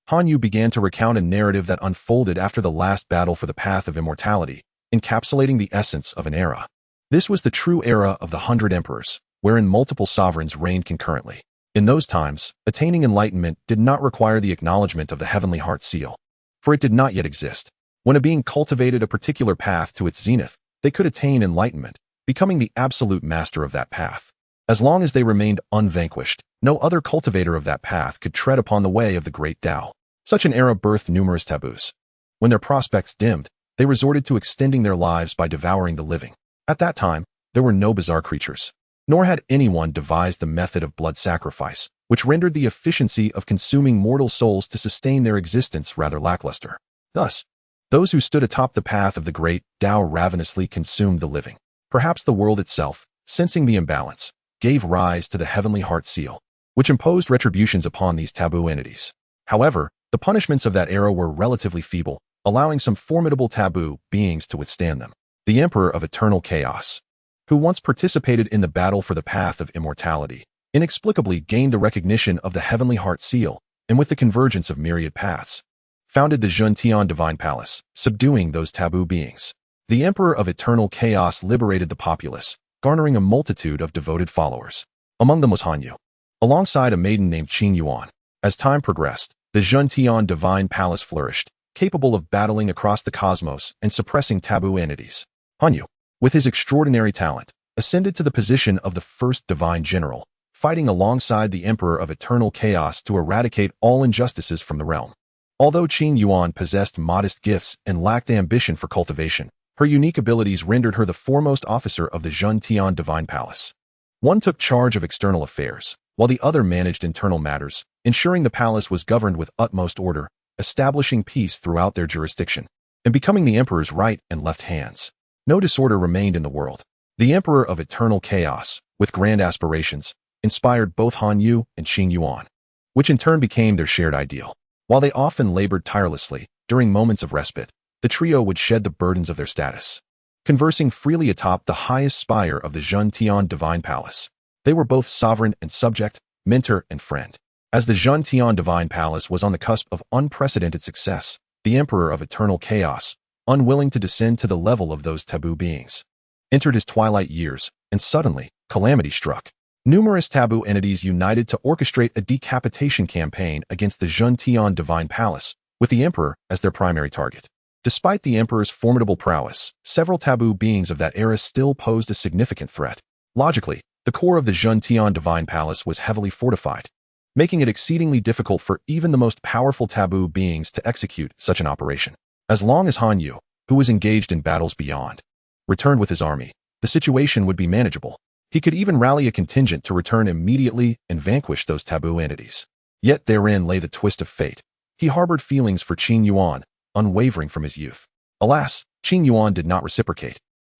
Han Yu began to recount a narrative that unfolded after the last battle for the path of immortality, encapsulating the essence of an era. This was the true era of the 100 Emperors, wherein multiple sovereigns reigned concurrently. In those times, attaining enlightenment did not require the acknowledgement of the heavenly heart seal, for it did not yet exist. When a being cultivated a particular path to its zenith, they could attain enlightenment, becoming the absolute master of that path. As long as they remained unvanquished, no other cultivator of that path could tread upon the way of the great Tao. Such an era birthed numerous taboos. When their prospects dimmed, they resorted to extending their lives by devouring the living. At that time, there were no bizarre creatures, nor had anyone devised the method of blood sacrifice, which rendered the efficiency of consuming mortal souls to sustain their existence rather lackluster. Thus, those who stood atop the path of the great Tao ravenously consumed the living. Perhaps the world itself, sensing the imbalance, gave rise to the heavenly heart seal, which imposed retributions upon these taboo entities. However, the punishments of that era were relatively feeble, allowing some formidable taboo beings to withstand them. The Emperor of Eternal Chaos, who once participated in the battle for the path of immortality, inexplicably gained the recognition of the heavenly heart seal, and with the convergence of myriad paths, founded the Zhentian Divine Palace, subduing those taboo beings. The Emperor of Eternal Chaos liberated the populace, garnering a multitude of devoted followers. Among them was Han Yu, alongside a maiden named Qing Yuan. As time progressed, the Zhentian Divine Palace flourished, capable of battling across the cosmos and suppressing taboo entities. Han Yu, with his extraordinary talent, ascended to the position of the first divine general, fighting alongside the Emperor of Eternal Chaos to eradicate all injustices from the realm. Although Qing Yuan possessed modest gifts and lacked ambition for cultivation, her unique abilities rendered her the foremost officer of the Zhentian Divine Palace. One took charge of external affairs, while the other managed internal matters, ensuring the palace was governed with utmost order, establishing peace throughout their jurisdiction, and becoming the emperor's right and left hands. No disorder remained in the world. The Emperor of Eternal Chaos, with grand aspirations, inspired both Han Yu and Qing Yuan, which in turn became their shared ideal. While they often labored tirelessly, during moments of respite, the trio would shed the burdens of their status. Conversing freely atop the highest spire of the Zhentian Divine Palace, they were both sovereign and subject, mentor and friend. As the Zhentian Divine Palace was on the cusp of unprecedented success, the Emperor of Eternal Chaos, unwilling to descend to the level of those taboo beings, entered his twilight years, and suddenly, calamity struck. Numerous taboo entities united to orchestrate a decapitation campaign against the Zhentian Divine Palace, with the Emperor as their primary target. Despite the Emperor's formidable prowess, several taboo beings of that era still posed a significant threat. Logically, the core of the Zhentian Divine Palace was heavily fortified, making it exceedingly difficult for even the most powerful taboo beings to execute such an operation. As long as Han Yu, who was engaged in battles beyond, returned with his army, the situation would be manageable. He could even rally a contingent to return immediately and vanquish those taboo entities. Yet therein lay the twist of fate. He harbored feelings for Qing Yuan, unwavering from his youth. Alas, Qing Yuan did not reciprocate.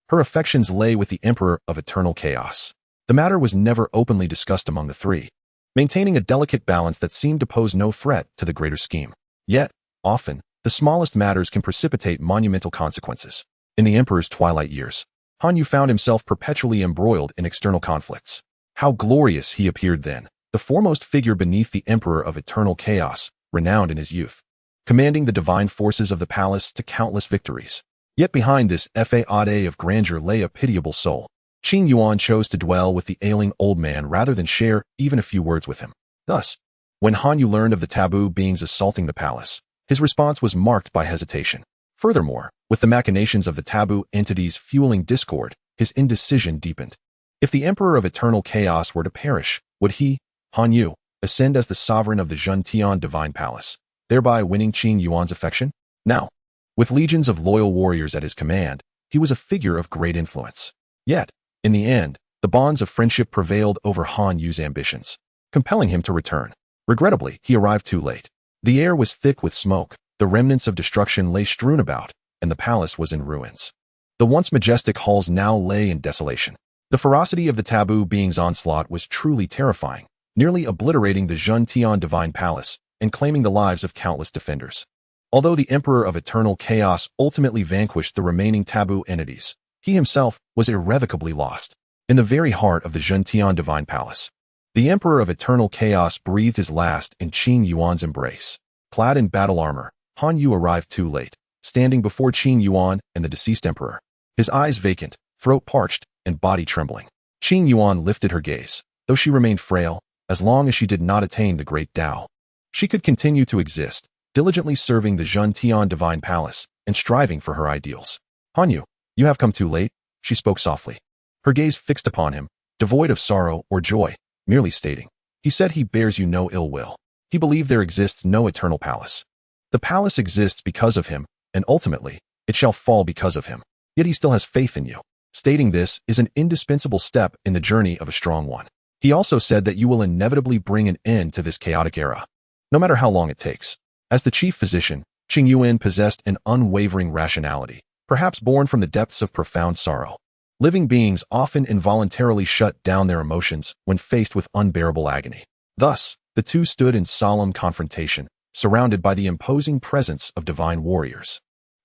Her affections lay with the Emperor of Eternal Chaos. The matter was never openly discussed among the three, maintaining a delicate balance that seemed to pose no threat to the greater scheme. Yet, often, the smallest matters can precipitate monumental consequences. In the Emperor's twilight years, Han Yu found himself perpetually embroiled in external conflicts. How glorious he appeared then, the foremost figure beneath the Emperor of Eternal Chaos, renowned in his youth, commanding the divine forces of the palace to countless victories. Yet behind this facade of grandeur lay a pitiable soul. Qing Yuan chose to dwell with the ailing old man rather than share even a few words with him. Thus, when Han Yu learned of the taboo beings assaulting the palace, his response was marked by hesitation. Furthermore, with the machinations of the taboo entities fueling discord, his indecision deepened. If the Emperor of Eternal Chaos were to perish, would he, Han Yu, ascend as the sovereign of the Zhentian Divine Palace, thereby winning Qing Yuan's affection? Now, with legions of loyal warriors at his command, he was a figure of great influence. Yet, in the end, the bonds of friendship prevailed over Han Yu's ambitions, compelling him to return. Regrettably, he arrived too late. The air was thick with smoke, the remnants of destruction lay strewn about, and the palace was in ruins. The once majestic halls now lay in desolation. The ferocity of the taboo being's onslaught was truly terrifying, nearly obliterating the Zhentian Divine Palace and claiming the lives of countless defenders. Although the Emperor of Eternal Chaos ultimately vanquished the remaining taboo entities, he himself was irrevocably lost. In the very heart of the Zhentian Divine Palace, the Emperor of Eternal Chaos breathed his last in Qing Yuan's embrace. Clad in battle armor, Han Yu arrived too late, standing before Qing Yuan and the deceased emperor, his eyes vacant, throat parched, and body trembling. Qing Yuan lifted her gaze, though she remained frail, as long as she did not attain the great Tao. She could continue to exist, diligently serving the Zhentian Divine Palace and striving for her ideals. Han Yu, you have come too late, she spoke softly. Her gaze fixed upon him, devoid of sorrow or joy, merely stating, he said he bears you no ill will. He believed there exists no eternal palace. The palace exists because of him, and ultimately, it shall fall because of him. Yet he still has faith in you. Stating this is an indispensable step in the journey of a strong one. He also said that you will inevitably bring an end to this chaotic era, no matter how long it takes. As the chief physician, Qing Yuan possessed an unwavering rationality, perhaps born from the depths of profound sorrow. Living beings often involuntarily shut down their emotions when faced with unbearable agony. Thus, the two stood in solemn confrontation, surrounded by the imposing presence of divine warriors.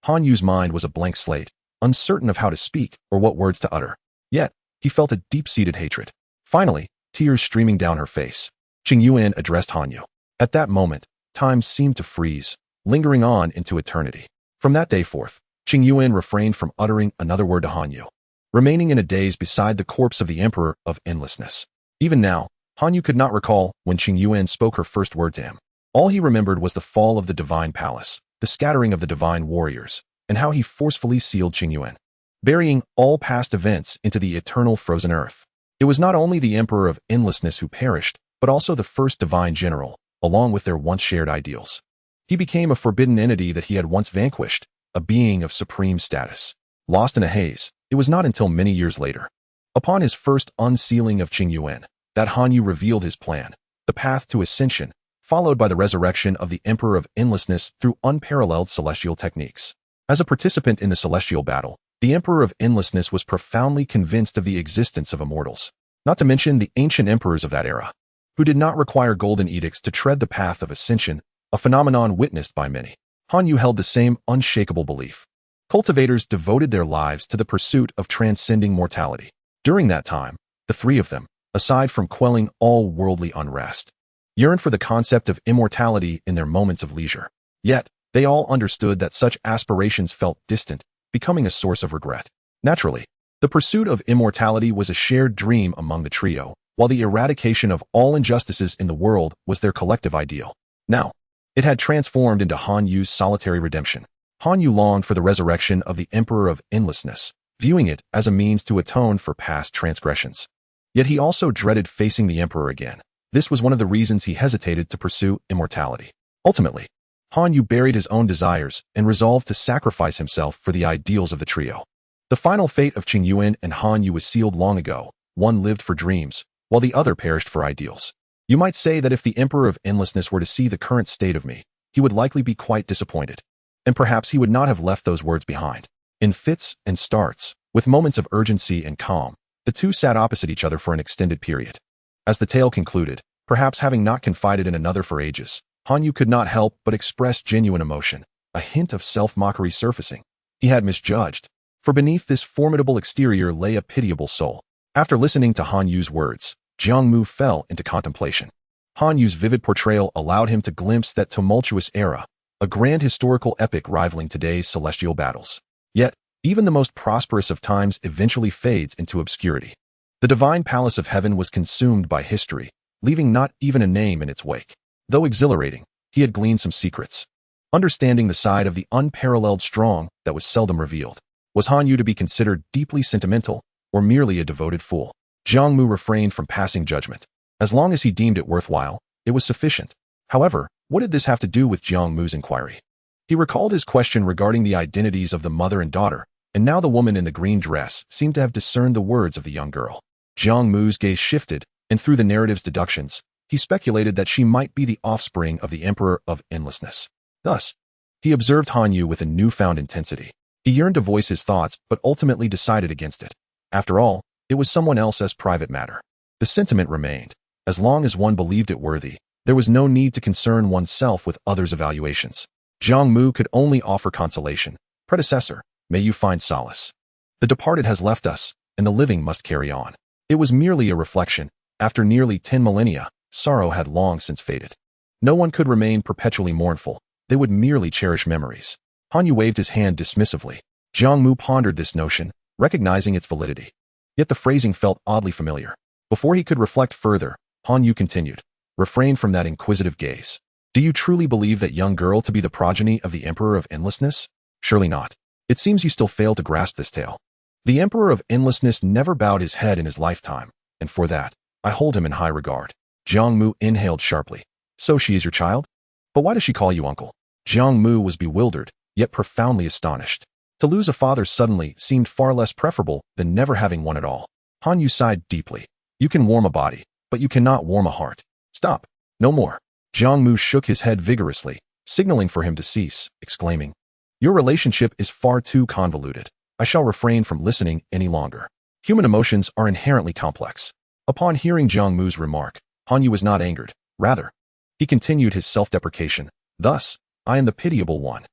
Han Yu's mind was a blank slate, uncertain of how to speak or what words to utter. Yet, he felt a deep-seated hatred. Finally, tears streaming down her face, Qing Yuan addressed Han Yu. At that moment, time seemed to freeze. lingering on into eternity. From that day forth, Qingyuan refrained from uttering another word to Han Yu, remaining in a daze beside the corpse of the Emperor of Endlessness. Even now, Han Yu could not recall when Qingyuan spoke her first word to him. All he remembered was the fall of the divine palace, the scattering of the divine warriors, and how he forcefully sealed Qingyuan, burying all past events into the eternal frozen earth. It was not only the Emperor of Endlessness who perished, but also the first divine general, along with their once shared ideals. He became a forbidden entity that he had once vanquished, a being of supreme status. Lost in a haze, it was not until many years later, upon his first unsealing of Qingyuan, that Han Yu revealed his plan, the path to ascension, followed by the resurrection of the Emperor of Endlessness through unparalleled celestial techniques. As a participant in the celestial battle, the Emperor of Endlessness was profoundly convinced of the existence of immortals, not to mention the ancient emperors of that era, who did not require golden edicts to tread the path of ascension, a phenomenon witnessed by many. Han Yu held the same unshakable belief. Cultivators devoted their lives to the pursuit of transcending mortality. During that time, the three of them, aside from quelling all worldly unrest, yearned for the concept of immortality in their moments of leisure. Yet, they all understood that such aspirations felt distant, becoming a source of regret. Naturally, the pursuit of immortality was a shared dream among the trio, while the eradication of all injustices in the world was their collective ideal. Now, it had transformed into Han Yu's solitary redemption. Han Yu longed for the resurrection of the Emperor of Endlessness, viewing it as a means to atone for past transgressions. Yet he also dreaded facing the Emperor again. This was one of the reasons he hesitated to pursue immortality. Ultimately, Han Yu buried his own desires and resolved to sacrifice himself for the ideals of the trio. The final fate of Qingyuan and Han Yu was sealed long ago. One lived for dreams, while the other perished for ideals. You might say that if the Emperor of Endlessness were to see the current state of me, he would likely be quite disappointed. And perhaps he would not have left those words behind. In fits and starts, with moments of urgency and calm, the two sat opposite each other for an extended period. As the tale concluded, perhaps having not confided in another for ages, Han Yu could not help but express genuine emotion, a hint of self-mockery surfacing. He had misjudged, for beneath this formidable exterior lay a pitiable soul. After listening to Han Yu's words, Jiang Mu fell into contemplation. Han Yu's vivid portrayal allowed him to glimpse that tumultuous era, a grand historical epic rivaling today's celestial battles. Yet, even the most prosperous of times eventually fades into obscurity. The divine palace of heaven was consumed by history, leaving not even a name in its wake. Though exhilarating, he had gleaned some secrets. Understanding the side of the unparalleled strong that was seldom revealed. Was Han Yu to be considered deeply sentimental, or merely a devoted fool? Jiang Mu refrained from passing judgment. As long as he deemed it worthwhile, it was sufficient. However, what did this have to do with Jiang Mu's inquiry? He recalled his question regarding the identities of the mother and daughter, and now the woman in the green dress seemed to have discerned the words of the young girl. Jiang Mu's gaze shifted, and through the narrative's deductions, he speculated that she might be the offspring of the Emperor of Endlessness. Thus, he observed Han Yu with a newfound intensity. He yearned to voice his thoughts, but ultimately decided against it. After all, it was someone else's private matter. The sentiment remained. As long as one believed it worthy, there was no need to concern oneself with others' evaluations. Jiang Mu could only offer consolation. Predecessor, may you find solace. The departed has left us, and the living must carry on. It was merely a reflection. After nearly 10 millennia, sorrow had long since faded. No one could remain perpetually mournful. They would merely cherish memories. Han Yu waved his hand dismissively. Jiang Mu pondered this notion, recognizing its validity. Yet the phrasing felt oddly familiar. Before he could reflect further, Han Yu continued, refrain from that inquisitive gaze. Do you truly believe that young girl to be the progeny of the Emperor of Endlessness? Surely not. It seems you still fail to grasp this tale. The Emperor of Endlessness never bowed his head in his lifetime, and for that, I hold him in high regard. Jiang Mu inhaled sharply. So she is your child? But why does she call you uncle? Jiang Mu was bewildered, yet profoundly astonished. To lose a father suddenly seemed far less preferable than never having one at all. Han Yu sighed deeply. You can warm a body, but you cannot warm a heart. Stop. No more. Jiang Mu shook his head vigorously, signaling for him to cease, exclaiming, your relationship is far too convoluted. I shall refrain from listening any longer. Human emotions are inherently complex. Upon hearing Jiang Mu's remark, Han Yu was not angered. Rather, he continued his self-deprecation. Thus, I am the pitiable one.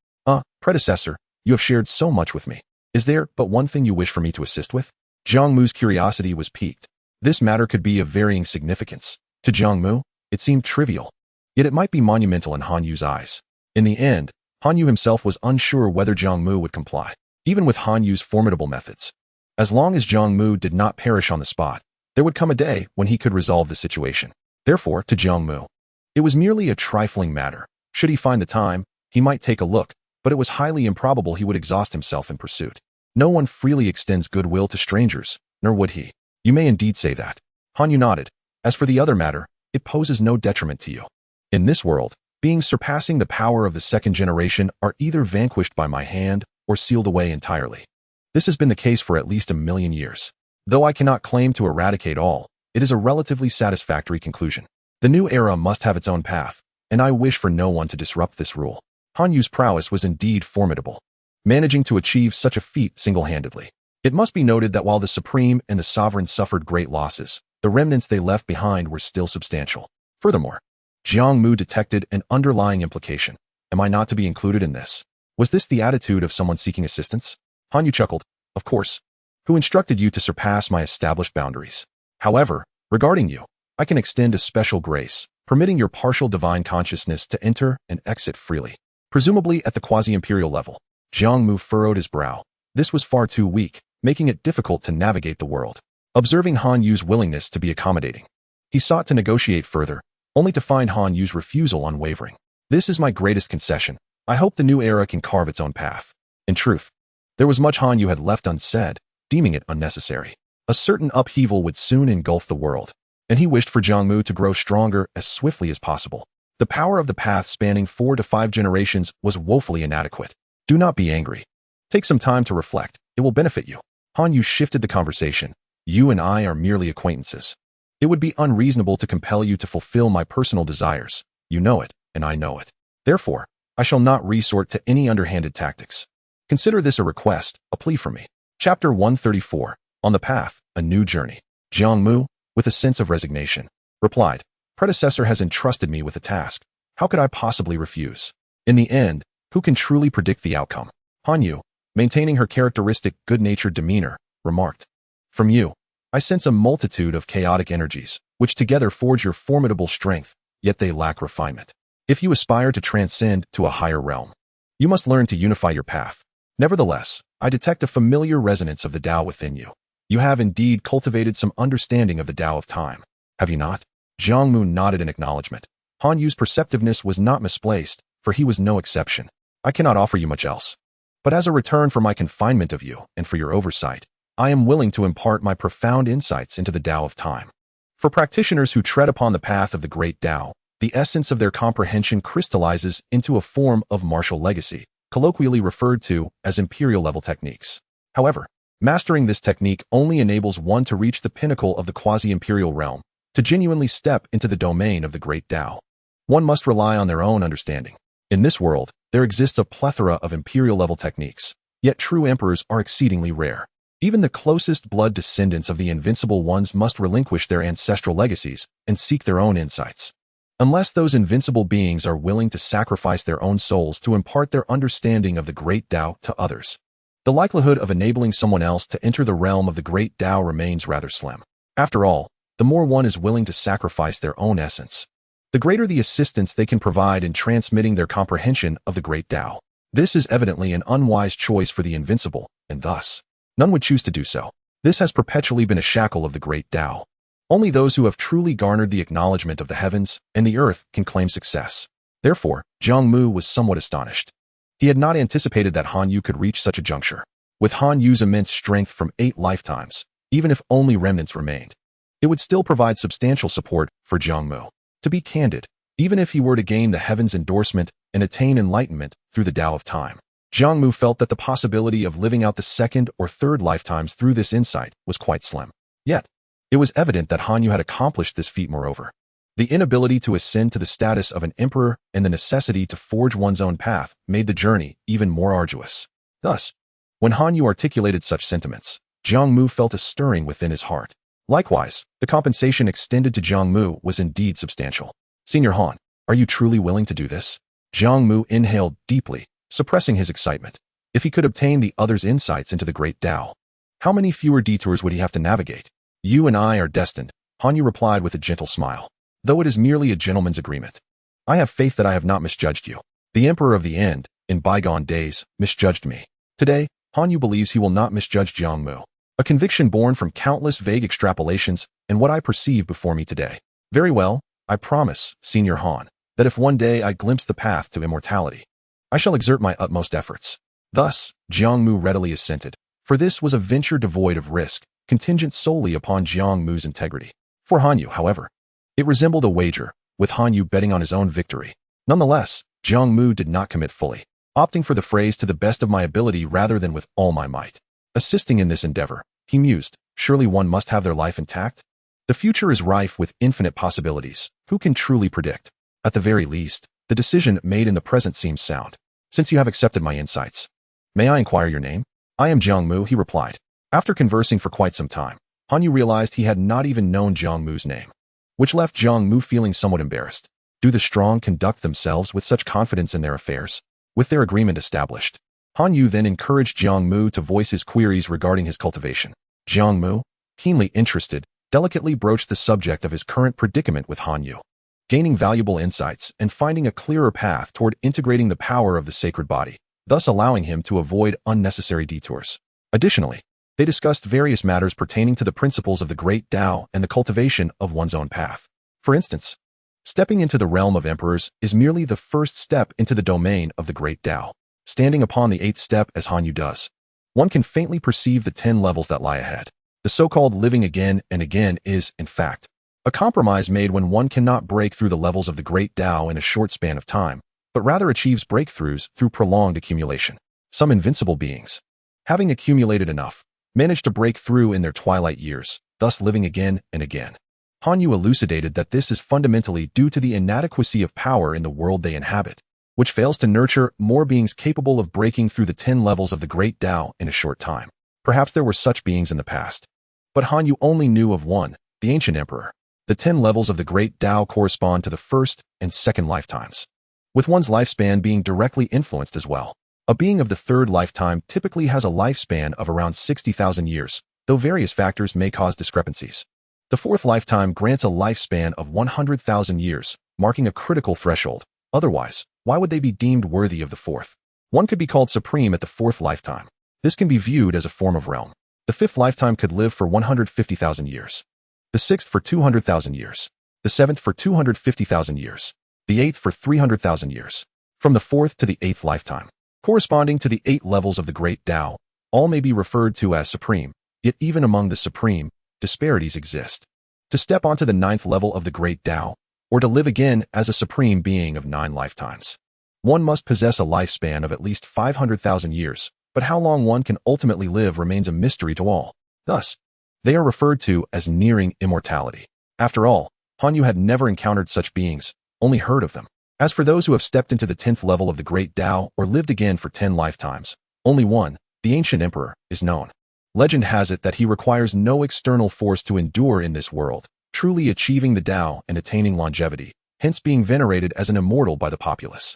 Predecessor, you have shared so much with me. Is there but one thing you wish for me to assist with? Jiang Mu's curiosity was piqued. This matter could be of varying significance. To Jiang Mu, it seemed trivial. Yet it might be monumental in Han Yu's eyes. In the end, Han Yu himself was unsure whether Jiang Mu would comply, even with Han Yu's formidable methods. As long as Jiang Mu did not perish on the spot, there would come a day when he could resolve the situation. Therefore, to Jiang Mu, it was merely a trifling matter. Should he find the time, he might take a look, but it was highly improbable he would exhaust himself in pursuit. No one freely extends goodwill to strangers, nor would he. You may indeed say that. Han Yu nodded. As for the other matter, it poses no detriment to you. In this world, beings surpassing the power of the second generation are either vanquished by my hand or sealed away entirely. This has been the case for at least 1,000,000 years. Though I cannot claim to eradicate all, it is a relatively satisfactory conclusion. The new era must have its own path, and I wish for no one to disrupt this rule. Han Yu's prowess was indeed formidable, managing to achieve such a feat single-handedly. It must be noted that while the Supreme and the Sovereign suffered great losses, the remnants they left behind were still substantial. Furthermore, Jiang Mu detected an underlying implication. Am I not to be included in this? Was this the attitude of someone seeking assistance? Han Yu chuckled. Of course. Who instructed you to surpass my established boundaries? However, regarding you, I can extend a special grace, permitting your partial divine consciousness to enter and exit freely. Presumably at the quasi-imperial level. Jiang Mu furrowed his brow. This was far too weak, making it difficult to navigate the world. Observing Han Yu's willingness to be accommodating, he sought to negotiate further, only to find Han Yu's refusal unwavering. This is my greatest concession. I hope the new era can carve its own path. In truth, there was much Han Yu had left unsaid, deeming it unnecessary. A certain upheaval would soon engulf the world, and he wished for Jiang Mu to grow stronger as swiftly as possible. The power of the path spanning 4 to 5 generations was woefully inadequate. Do not be angry. Take some time to reflect. It will benefit you. Han Yu shifted the conversation. You and I are merely acquaintances. It would be unreasonable to compel you to fulfill my personal desires. You know it, and I know it. Therefore, I shall not resort to any underhanded tactics. Consider this a request, a plea from me. Chapter 134. On the Path, A New Journey. Jiang Mu, with a sense of resignation, replied, Predecessor has entrusted me with a task. How could I possibly refuse? In the end, who can truly predict the outcome? Han Yu, maintaining her characteristic good-natured demeanor, remarked, From you, I sense a multitude of chaotic energies, which together forge your formidable strength, yet they lack refinement. If you aspire to transcend to a higher realm, you must learn to unify your path. Nevertheless, I detect a familiar resonance of the Tao within you. You have indeed cultivated some understanding of the Tao of time, have you not? Jiang Mu nodded in acknowledgement. Han Yu's perceptiveness was not misplaced, for he was no exception. I cannot offer you much else. But as a return for my confinement of you and for your oversight, I am willing to impart my profound insights into the Tao of time. For practitioners who tread upon the path of the great Tao, the essence of their comprehension crystallizes into a form of martial legacy, colloquially referred to as imperial-level techniques. However, mastering this technique only enables one to reach the pinnacle of the quasi-imperial realm, to genuinely step into the domain of the great Tao. One must rely on their own understanding. In this world, there exists a plethora of imperial-level techniques, yet true emperors are exceedingly rare. Even the closest blood descendants of the invincible ones must relinquish their ancestral legacies and seek their own insights. Unless those invincible beings are willing to sacrifice their own souls to impart their understanding of the great Tao to others, the likelihood of enabling someone else to enter the realm of the great Tao remains rather slim. After all, the more one is willing to sacrifice their own essence, the greater the assistance they can provide in transmitting their comprehension of the great Tao. This is evidently an unwise choice for the invincible, and thus, none would choose to do so. This has perpetually been a shackle of the great Tao. Only those who have truly garnered the acknowledgement of the heavens and the earth can claim success. Therefore, Jiang Mu was somewhat astonished. He had not anticipated that Han Yu could reach such a juncture. With Han Yu's immense strength from 8 lifetimes, even if only remnants remained, it would still provide substantial support for Jiang Mu. To be candid, even if he were to gain the heavens' endorsement and attain enlightenment through the Tao of time, Jiang Mu felt that the possibility of living out the 2nd or 3rd lifetimes through this insight was quite slim. Yet, it was evident that Han Yu had accomplished this feat moreover. The inability to ascend to the status of an emperor and the necessity to forge one's own path made the journey even more arduous. Thus, when Han Yu articulated such sentiments, Jiang Mu felt a stirring within his heart. Likewise, the compensation extended to Jiang Mu was indeed substantial. Senior Han, are you truly willing to do this? Jiang Mu inhaled deeply, suppressing his excitement. If he could obtain the other's insights into the great Tao, how many fewer detours would he have to navigate? You and I are destined, Han Yu replied with a gentle smile. Though it is merely a gentleman's agreement, I have faith that I have not misjudged you. The Emperor of the End, in bygone days, misjudged me. Today, Han Yu believes he will not misjudge Jiang Mu. A conviction born from countless vague extrapolations and what I perceive before me today. Very well, I promise, Senior Han, that if one day I glimpse the path to immortality, I shall exert my utmost efforts. Thus, Jiang Mu readily assented, for this was a venture devoid of risk, contingent solely upon Jiang Mu's integrity. For Han Yu, however, it resembled a wager, with Han Yu betting on his own victory. Nonetheless, Jiang Mu did not commit fully, opting for the phrase to the best of my ability rather than with all my might. Assisting in this endeavor, he mused, surely one must have their life intact? The future is rife with infinite possibilities. Who can truly predict? At the very least, the decision made in the present seems sound. Since you have accepted my insights, may I inquire your name? I am Jiang Mu, he replied. After conversing for quite some time, Han Yu realized he had not even known Jiang Mu's name, which left Jiang Mu feeling somewhat embarrassed. Do the strong conduct themselves with such confidence in their affairs? With their agreement established, Han Yu then encouraged Jiang Mu to voice his queries regarding his cultivation. Jiang Mu, keenly interested, delicately broached the subject of his current predicament with Han Yu, gaining valuable insights and finding a clearer path toward integrating the power of the sacred body, thus allowing him to avoid unnecessary detours. Additionally, they discussed various matters pertaining to the principles of the Great Tao and the cultivation of one's own path. For instance, stepping into the realm of emperors is merely the first step into the domain of the Great Tao. Standing upon the 8th step as Han Yu does, one can faintly perceive the 10 levels that lie ahead. The so-called living again and again is, in fact, a compromise made when one cannot break through the levels of the Great Tao in a short span of time, but rather achieves breakthroughs through prolonged accumulation. Some invincible beings, having accumulated enough, manage to break through in their twilight years, thus living again and again. Han Yu elucidated that this is fundamentally due to the inadequacy of power in the world they inhabit, which fails to nurture more beings capable of breaking through the 10 levels of the Great Tao in a short time. Perhaps there were such beings in the past, but Han Yu only knew of one, the ancient emperor. The 10 levels of the Great Tao correspond to the first and second lifetimes, with one's lifespan being directly influenced as well. A being of the third lifetime typically has a lifespan of around 60,000 years, though various factors may cause discrepancies. The fourth lifetime grants a lifespan of 100,000 years, marking a critical threshold. Otherwise, why would they be deemed worthy of the fourth? One could be called supreme at the fourth lifetime. This can be viewed as a form of realm. The fifth lifetime could live for 150,000 years. The sixth for 200,000 years. The seventh for 250,000 years. The eighth for 300,000 years. From the fourth to the eighth lifetime, corresponding to the 8 levels of the Great Tao, all may be referred to as supreme, yet even among the supreme, disparities exist. To step onto the 9th level of the Great Tao, or to live again as a supreme being of 9 lifetimes, one must possess a lifespan of at least 500,000 years, but how long one can ultimately live remains a mystery to all. Thus, they are referred to as nearing immortality. After all, Han Yu had never encountered such beings, only heard of them. As for those who have stepped into the 10th level of the Great Tao or lived again for 10 lifetimes, only one, the ancient emperor, is known. Legend has it that he requires no external force to endure in this world, truly achieving the Tao and attaining longevity, hence being venerated as an immortal by the populace.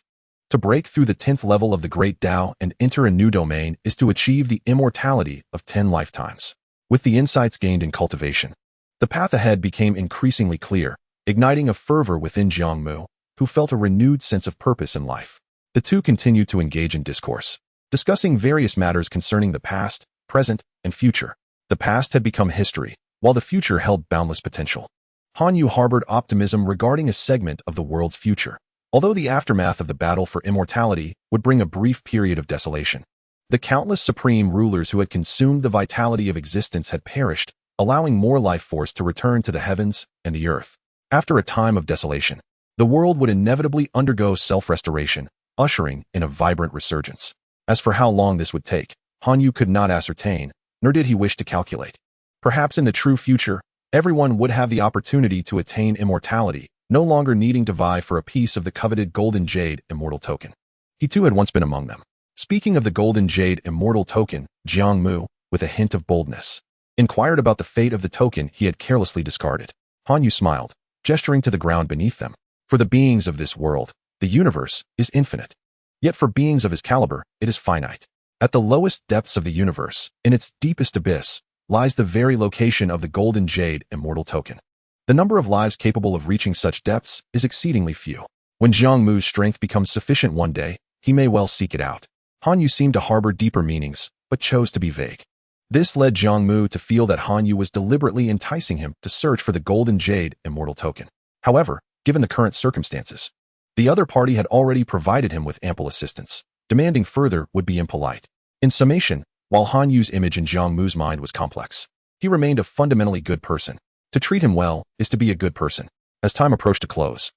To break through the 10th level of the Great Tao and enter a new domain is to achieve the immortality of 10 lifetimes. With the insights gained in cultivation, the path ahead became increasingly clear, igniting a fervor within Jiang Mu, who felt a renewed sense of purpose in life. The two continued to engage in discourse, discussing various matters concerning the past, present, and future. The past had become history, while the future held boundless potential. Han Yu harbored optimism regarding a segment of the world's future, although the aftermath of the battle for immortality would bring a brief period of desolation. The countless supreme rulers who had consumed the vitality of existence had perished, allowing more life force to return to the heavens and the earth. After a time of desolation, the world would inevitably undergo self-restoration, ushering in a vibrant resurgence. As for how long this would take, Han Yu could not ascertain, nor did he wish to calculate. Perhaps in the true future, everyone would have the opportunity to attain immortality, no longer needing to vie for a piece of the coveted golden jade immortal token. He too had once been among them. Speaking of the golden jade immortal token, Jiang Mu, with a hint of boldness, inquired about the fate of the token he had carelessly discarded. Han Yu smiled, gesturing to the ground beneath them. For the beings of this world, the universe is infinite. Yet for beings of his caliber, it is finite. At the lowest depths of the universe, in its deepest abyss, lies the very location of the golden jade immortal token. The number of lives capable of reaching such depths is exceedingly few. When Jiang Mu's strength becomes sufficient one day, he may well seek it out. Han Yu seemed to harbor deeper meanings, but chose to be vague. This led Jiang Mu to feel that Han Yu was deliberately enticing him to search for the Golden Jade immortal token. However, given the current circumstances, the other party had already provided him with ample assistance. Demanding further would be impolite. In summation, while Han Yu's image in Jiang Mu's mind was complex, he remained a fundamentally good person. To treat him well is to be a good person. As time approached a close,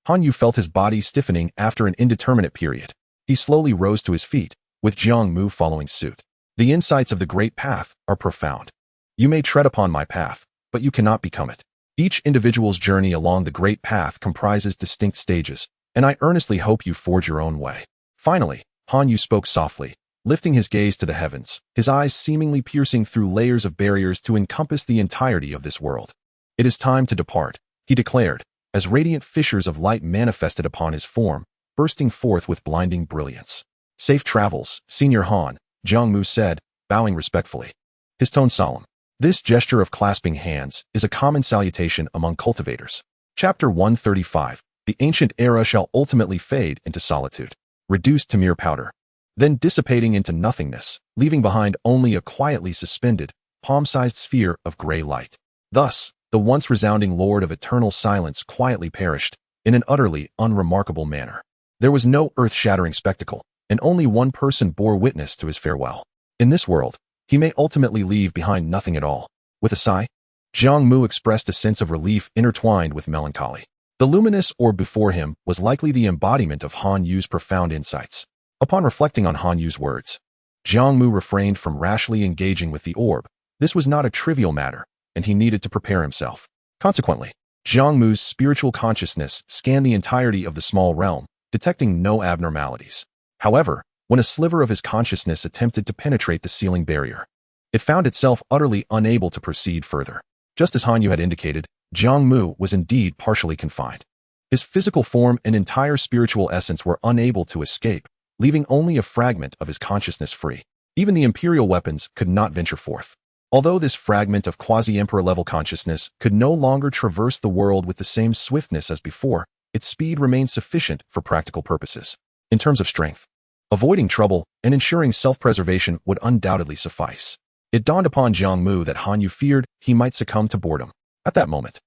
Han Yu felt his body stiffening after an indeterminate period. He slowly rose to his feet, with Jiang Mu following suit. The insights of the Great Path are profound. You may tread upon my path, but you cannot become it. Each individual's journey along the Great Path comprises distinct stages, and I earnestly hope you forge your own way. Finally, Han Yu spoke softly, lifting his gaze to the heavens, his eyes seemingly piercing through layers of barriers to encompass the entirety of this world. It is time to depart, he declared, as radiant fissures of light manifested upon his form, bursting forth with blinding brilliance. Safe travels, Senior Han, Jiang Mu said, bowing respectfully. His tone solemn. This gesture of clasping hands is a common salutation among cultivators. Chapter 135. The ancient era shall ultimately fade into solitude, reduced to mere powder, then dissipating into nothingness, leaving behind only a quietly suspended, palm-sized sphere of gray light. Thus, the once resounding Lord of Eternal Silence quietly perished, in an utterly unremarkable manner. There was no earth-shattering spectacle, and only one person bore witness to his farewell. In this world, he may ultimately leave behind nothing at all. With a sigh, Jiang Mu expressed a sense of relief intertwined with melancholy. The luminous orb before him was likely the embodiment of Han Yu's profound insights. Upon reflecting on Han Yu's words, Jiang Mu refrained from rashly engaging with the orb. This was not a trivial matter, and he needed to prepare himself. Consequently, Jiang Mu's spiritual consciousness scanned the entirety of the small realm, detecting no abnormalities. However, when a sliver of his consciousness attempted to penetrate the sealing barrier, it found itself utterly unable to proceed further. Just as Han Yu had indicated, Jiang Mu was indeed partially confined. His physical form and entire spiritual essence were unable to escape, leaving only a fragment of his consciousness free. Even the imperial weapons could not venture forth. Although this fragment of quasi-emperor-level consciousness could no longer traverse the world with the same swiftness as before, its speed remained sufficient for practical purposes. In terms of strength, avoiding trouble and ensuring self-preservation would undoubtedly suffice. It dawned upon Jiang Mu that Han Yu feared he might succumb to boredom. At that moment,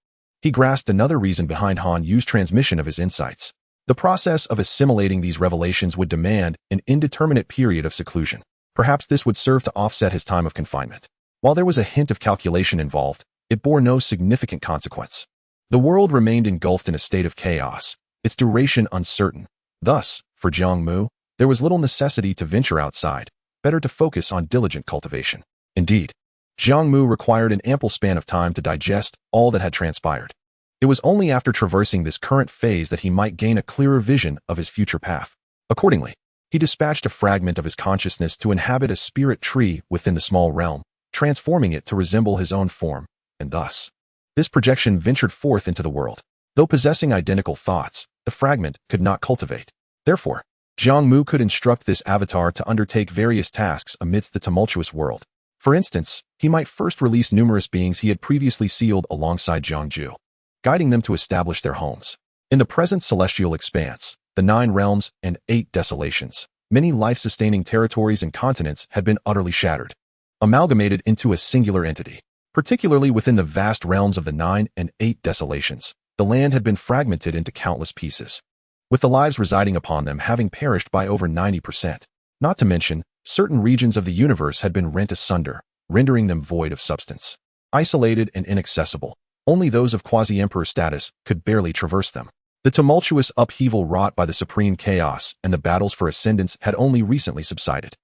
he grasped another reason behind Han Yu's transmission of his insights. The process of assimilating these revelations would demand an indeterminate period of seclusion. Perhaps this would serve to offset his time of confinement. While there was a hint of calculation involved, it bore no significant consequence. The world remained engulfed in a state of chaos, its duration uncertain. Thus, for Jiang Mu, there was little necessity to venture outside, better to focus on diligent cultivation. Indeed, Jiang Mu required an ample span of time to digest all that had transpired. It was only after traversing this current phase that he might gain a clearer vision of his future path. Accordingly, he dispatched a fragment of his consciousness to inhabit a spirit tree within the small realm, transforming it to resemble his own form, and thus, this projection ventured forth into the world. Though possessing identical thoughts, the fragment could not cultivate. Therefore, Jiang Mu could instruct this avatar to undertake various tasks amidst the tumultuous world. For instance, he might first release numerous beings he had previously sealed alongside Jiangju, guiding them to establish their homes. In the present celestial expanse, the 9 realms and 8 desolations, many life-sustaining territories and continents had been utterly shattered, amalgamated into a singular entity. Particularly within the vast realms of the 9 and 8 desolations, the land had been fragmented into countless pieces, with the lives residing upon them having perished by over 90%. Not to mention, certain regions of the universe had been rent asunder, rendering them void of substance. Isolated and inaccessible, only those of quasi-emperor status could barely traverse them. The tumultuous upheaval wrought by the supreme chaos and the battles for ascendance had only recently subsided.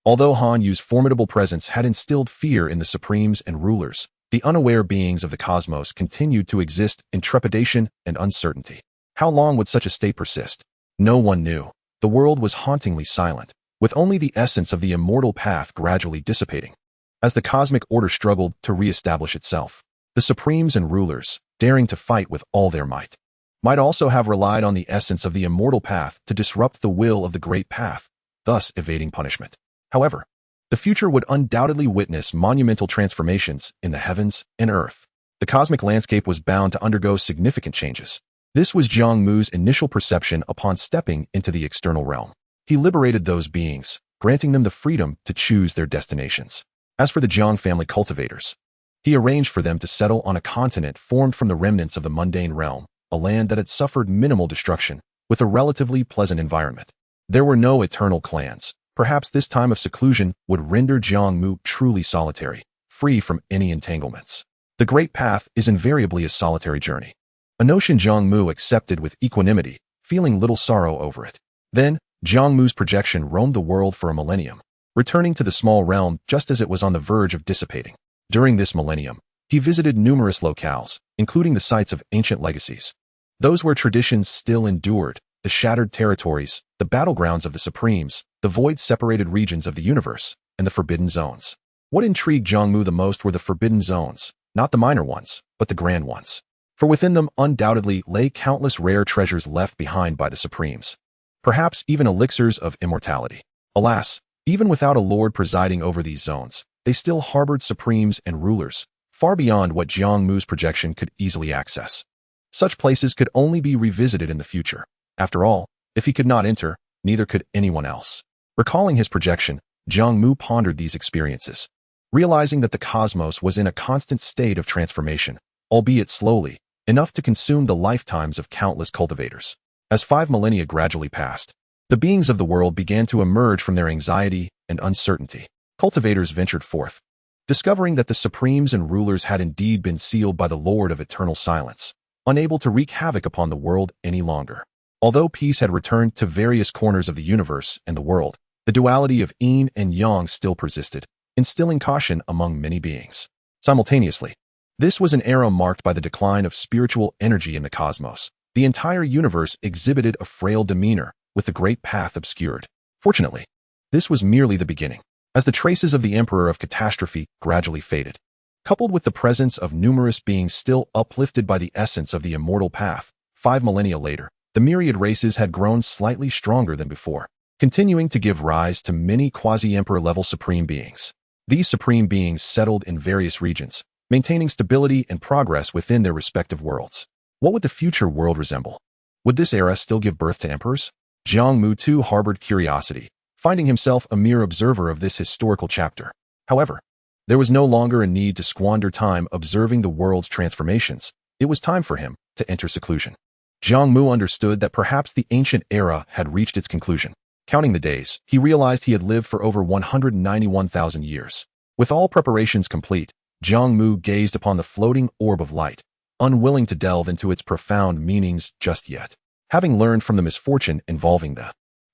Although Han Yu's formidable presence had instilled fear in the supremes and rulers, the unaware beings of the cosmos continued to exist in trepidation and uncertainty. How long would such a state persist? No one knew. The world was hauntingly silent, with only the essence of the immortal path gradually dissipating. As the cosmic order struggled to re-establish itself, the supremes and rulers, daring to fight with all their might, might also have relied on the essence of the immortal path to disrupt the will of the great path, thus evading punishment. However, the future would undoubtedly witness monumental transformations in the heavens and earth. The cosmic landscape was bound to undergo significant changes. This was Jiang Mu's initial perception upon stepping into the external realm. he liberated those beings, granting them the freedom to choose their destinations. As for the Jiang family cultivators, he arranged for them to settle on a continent formed from the remnants of the mundane realm, a land that had suffered minimal destruction, with a relatively pleasant environment. There were no eternal clans. Perhaps this time of seclusion would render Jiang Mu truly solitary, free from any entanglements. The Great Path is invariably a solitary journey. A notion Jiang Mu accepted with equanimity, feeling little sorrow over it. Then, Jiang Mu's projection roamed the world for a millennium, returning to the small realm just as it was on the verge of dissipating. During this millennium, he visited numerous locales, including the sites of ancient legacies. Those where traditions still endured, the shattered territories, the battlegrounds of the Supremes, the void-separated regions of the universe, and the forbidden zones. What intrigued Jiang Mu the most were the forbidden zones, not the minor ones, but the grand ones. For within them undoubtedly lay countless rare treasures left behind by the Supremes. Perhaps even elixirs of immortality. Alas, even without a lord presiding over these zones, they still harbored Supremes and rulers, far beyond what Jiang Mu's projection could easily access. Such places could only be revisited in the future. After all, if he could not enter, neither could anyone else. Recalling his projection, Jiang Mu pondered these experiences, realizing that the cosmos was in a constant state of transformation, albeit slowly, enough to consume the lifetimes of countless cultivators. As 5 millennia gradually passed, the beings of the world began to emerge from their anxiety and uncertainty. Cultivators ventured forth, discovering that the Supremes and rulers had indeed been sealed by the Lord of Eternal Silence, unable to wreak havoc upon the world any longer. Although peace had returned to various corners of the universe and the world, the duality of yin and yang still persisted, instilling caution among many beings. Simultaneously, this was an era marked by the decline of spiritual energy in the cosmos. The entire universe exhibited a frail demeanor, with the Great Path obscured. Fortunately, this was merely the beginning, as the traces of the Emperor of Catastrophe gradually faded. Coupled with the presence of numerous beings still uplifted by the essence of the immortal path, 5 millennia later, the myriad races had grown slightly stronger than before, continuing to give rise to many quasi-emperor-level supreme beings. These supreme beings settled in various regions, maintaining stability and progress within their respective worlds. What would the future world resemble? Would this era still give birth to emperors? Jiang Mu too harbored curiosity, finding himself a mere observer of this historical chapter. However, there was no longer a need to squander time observing the world's transformations. It was time for him to enter seclusion. Jiang Mu understood that perhaps the ancient era had reached its conclusion. Counting the days, he realized he had lived for over 191,000 years. With all preparations complete, Jiang Mu gazed upon the floating orb of light, unwilling to delve into its profound meanings just yet. Having learned from the misfortune involving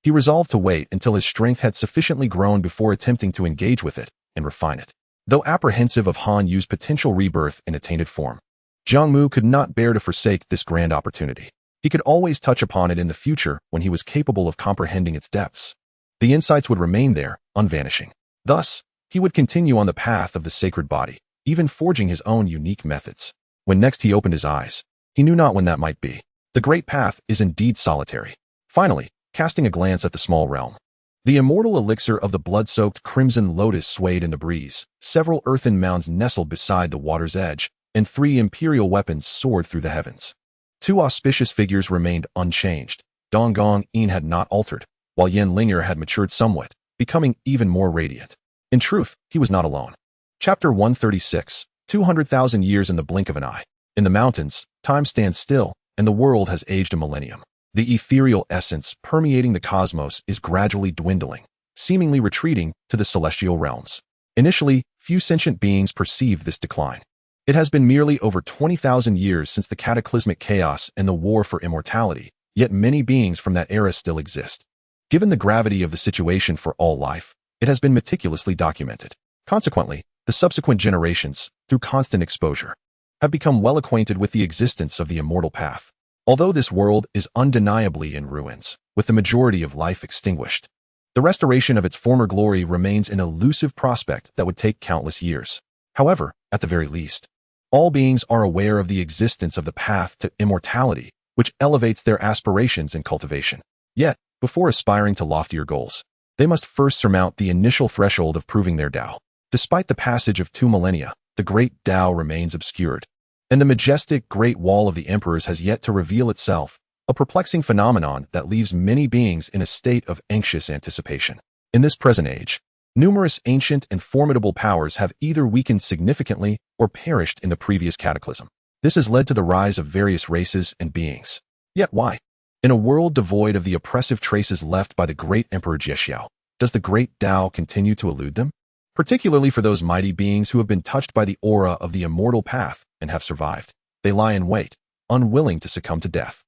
he resolved to wait until his strength had sufficiently grown before attempting to engage with it and refine it. Though apprehensive of Han Yu's potential rebirth in a tainted form, Jiang Mu could not bear to forsake this grand opportunity. He could always touch upon it in the future when he was capable of comprehending its depths. The insights would remain there, unvanishing. Thus, he would continue on the path of the sacred body, even forging his own unique methods. When next he opened his eyes, he knew not when that might be. The Great Path is indeed solitary. Finally, casting a glance at the small realm, the immortal elixir of the blood-soaked crimson lotus swayed in the breeze, several earthen mounds nestled beside the water's edge, and 3 imperial weapons soared through the heavens. 2 auspicious figures remained unchanged. Donggong Yin had not altered, while Yen Ling'er had matured somewhat, becoming even more radiant. In truth, he was not alone. Chapter 136, 200,000 years in the blink of an eye. In the mountains, time stands still, and the world has aged a millennium. The ethereal essence permeating the cosmos is gradually dwindling, seemingly retreating to the celestial realms. Initially, few sentient beings perceived this decline. It has been merely over 20,000 years since the cataclysmic chaos and the war for immortality, yet many beings from that era still exist. Given the gravity of the situation for all life, it has been meticulously documented. Consequently, the subsequent generations, through constant exposure, have become well acquainted with the existence of the immortal path. Although this world is undeniably in ruins, with the majority of life extinguished, the restoration of its former glory remains an elusive prospect that would take countless years. However, at the very least, all beings are aware of the existence of the path to immortality, which elevates their aspirations and cultivation. Yet, before aspiring to loftier goals, they must first surmount the initial threshold of proving their Tao. Despite the passage of 2 millennia, the great Tao remains obscured, and the majestic Great Wall of the Emperors has yet to reveal itself, a perplexing phenomenon that leaves many beings in a state of anxious anticipation. In this present age, numerous ancient and formidable powers have either weakened significantly or perished in the previous cataclysm. This has led to the rise of various races and beings. Yet why? In a world devoid of the oppressive traces left by the great Emperor Jiexiao, does the great Tao continue to elude them? Particularly for those mighty beings who have been touched by the aura of the immortal path and have survived. They lie in wait, unwilling to succumb to death,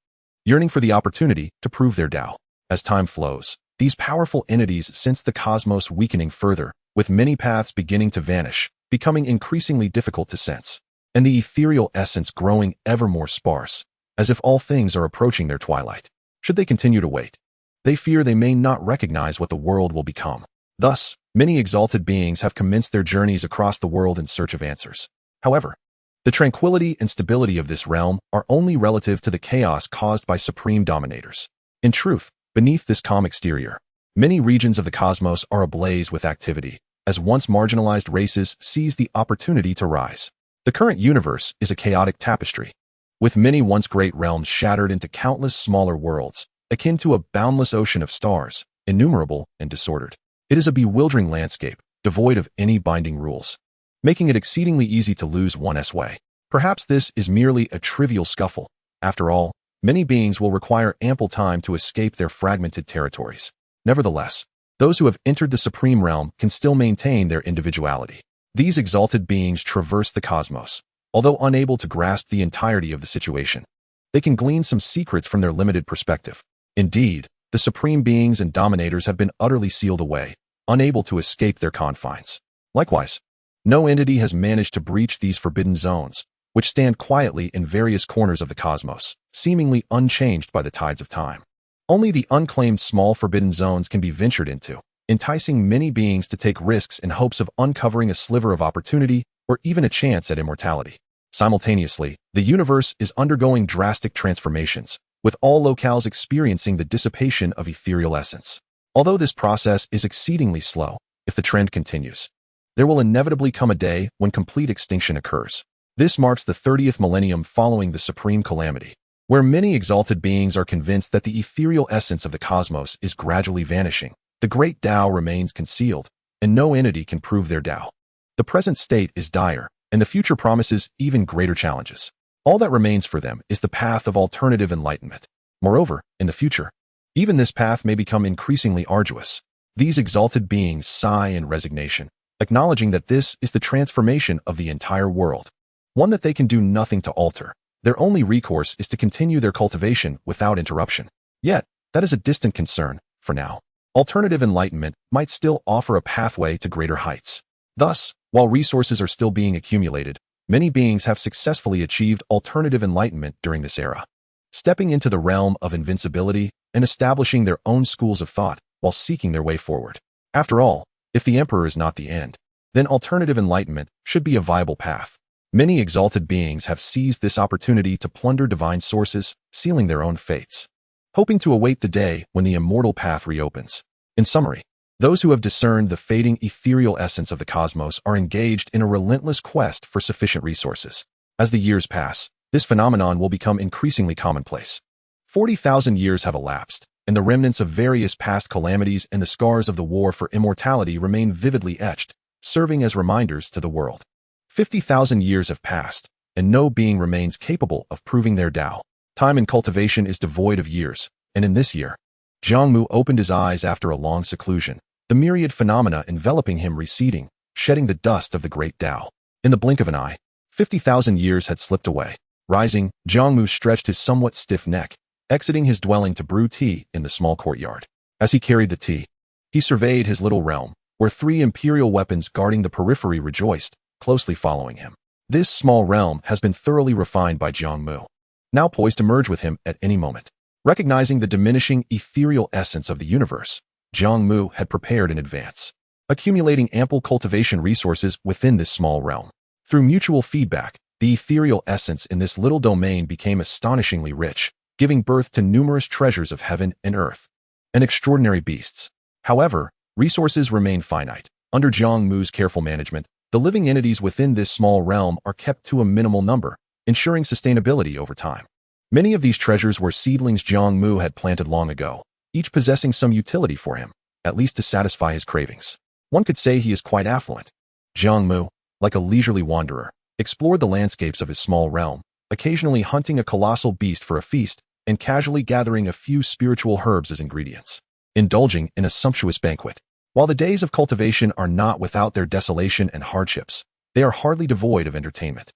yearning for the opportunity to prove their Tao. As time flows, these powerful entities sense the cosmos weakening further, with many paths beginning to vanish, becoming increasingly difficult to sense, and the ethereal essence growing ever more sparse, as if all things are approaching their twilight. Should they continue to wait, they fear they may not recognize what the world will become. Thus, many exalted beings have commenced their journeys across the world in search of answers. However, the tranquility and stability of this realm are only relative to the chaos caused by supreme dominators. In truth, beneath this calm exterior, many regions of the cosmos are ablaze with activity, as once marginalized races seize the opportunity to rise. The current universe is a chaotic tapestry, with many once great realms shattered into countless smaller worlds, akin to a boundless ocean of stars, innumerable and disordered. It is a bewildering landscape, devoid of any binding rules, making it exceedingly easy to lose one's way. Perhaps this is merely a trivial scuffle. After all, many beings will require ample time to escape their fragmented territories. Nevertheless, those who have entered the supreme realm can still maintain their individuality. These exalted beings traverse the cosmos, although unable to grasp the entirety of the situation. They can glean some secrets from their limited perspective. Indeed, the supreme beings and dominators have been utterly sealed away, unable to escape their confines. Likewise, no entity has managed to breach these forbidden zones, which stand quietly in various corners of the cosmos, seemingly unchanged by the tides of time. Only the unclaimed small forbidden zones can be ventured into, enticing many beings to take risks in hopes of uncovering a sliver of opportunity or even a chance at immortality. Simultaneously, the universe is undergoing drastic transformations, with all locales experiencing the dissipation of ethereal essence. Although this process is exceedingly slow, if the trend continues, there will inevitably come a day when complete extinction occurs. This marks the 30th millennium following the supreme calamity, where many exalted beings are convinced that the ethereal essence of the cosmos is gradually vanishing. The great Tao remains concealed, and no entity can prove their Tao. The present state is dire, and the future promises even greater challenges. All that remains for them is the path of alternative enlightenment. Moreover, in the future, even this path may become increasingly arduous. These exalted beings sigh in resignation, acknowledging that this is the transformation of the entire world, one that they can do nothing to alter. Their only recourse is to continue their cultivation without interruption. Yet, that is a distant concern, for now. Alternative enlightenment might still offer a pathway to greater heights. Thus, while resources are still being accumulated, many beings have successfully achieved alternative enlightenment during this era, stepping into the realm of invincibility and establishing their own schools of thought while seeking their way forward. After all, if the emperor is not the end, then alternative enlightenment should be a viable path. Many exalted beings have seized this opportunity to plunder divine sources, sealing their own fates, hoping to await the day when the immortal path reopens. In summary, those who have discerned the fading ethereal essence of the cosmos are engaged in a relentless quest for sufficient resources. As the years pass, this phenomenon will become increasingly commonplace. 40,000 years have elapsed, and the remnants of various past calamities and the scars of the war for immortality remain vividly etched, serving as reminders to the world. 50,000 years have passed, and no being remains capable of proving their Tao. Time in cultivation is devoid of years, and in this year, Jiang Mu opened his eyes after a long seclusion, the myriad phenomena enveloping him receding, shedding the dust of the great Tao. In the blink of an eye, 50,000 years had slipped away. Rising, Jiang Mu stretched his somewhat stiff neck, exiting his dwelling to brew tea in the small courtyard. As he carried the tea, he surveyed his little realm, where 3 imperial weapons guarding the periphery rejoiced, closely following him. This small realm has been thoroughly refined by Jiang Mu, now poised to merge with him at any moment. Recognizing the diminishing ethereal essence of the universe, Jiang Mu had prepared in advance, accumulating ample cultivation resources within this small realm. Through mutual feedback, the ethereal essence in this little domain became astonishingly rich, giving birth to numerous treasures of heaven and earth, and extraordinary beasts. However, resources remain finite. Under Jiang Mu's careful management, the living entities within this small realm are kept to a minimal number, ensuring sustainability over time. Many of these treasures were seedlings Jiang Mu had planted long ago, each possessing some utility for him, at least to satisfy his cravings. One could say he is quite affluent. Jiang Mu, like a leisurely wanderer, explored the landscapes of his small realm, occasionally hunting a colossal beast for a feast and casually gathering a few spiritual herbs as ingredients, indulging in a sumptuous banquet. While the days of cultivation are not without their desolation and hardships, they are hardly devoid of entertainment.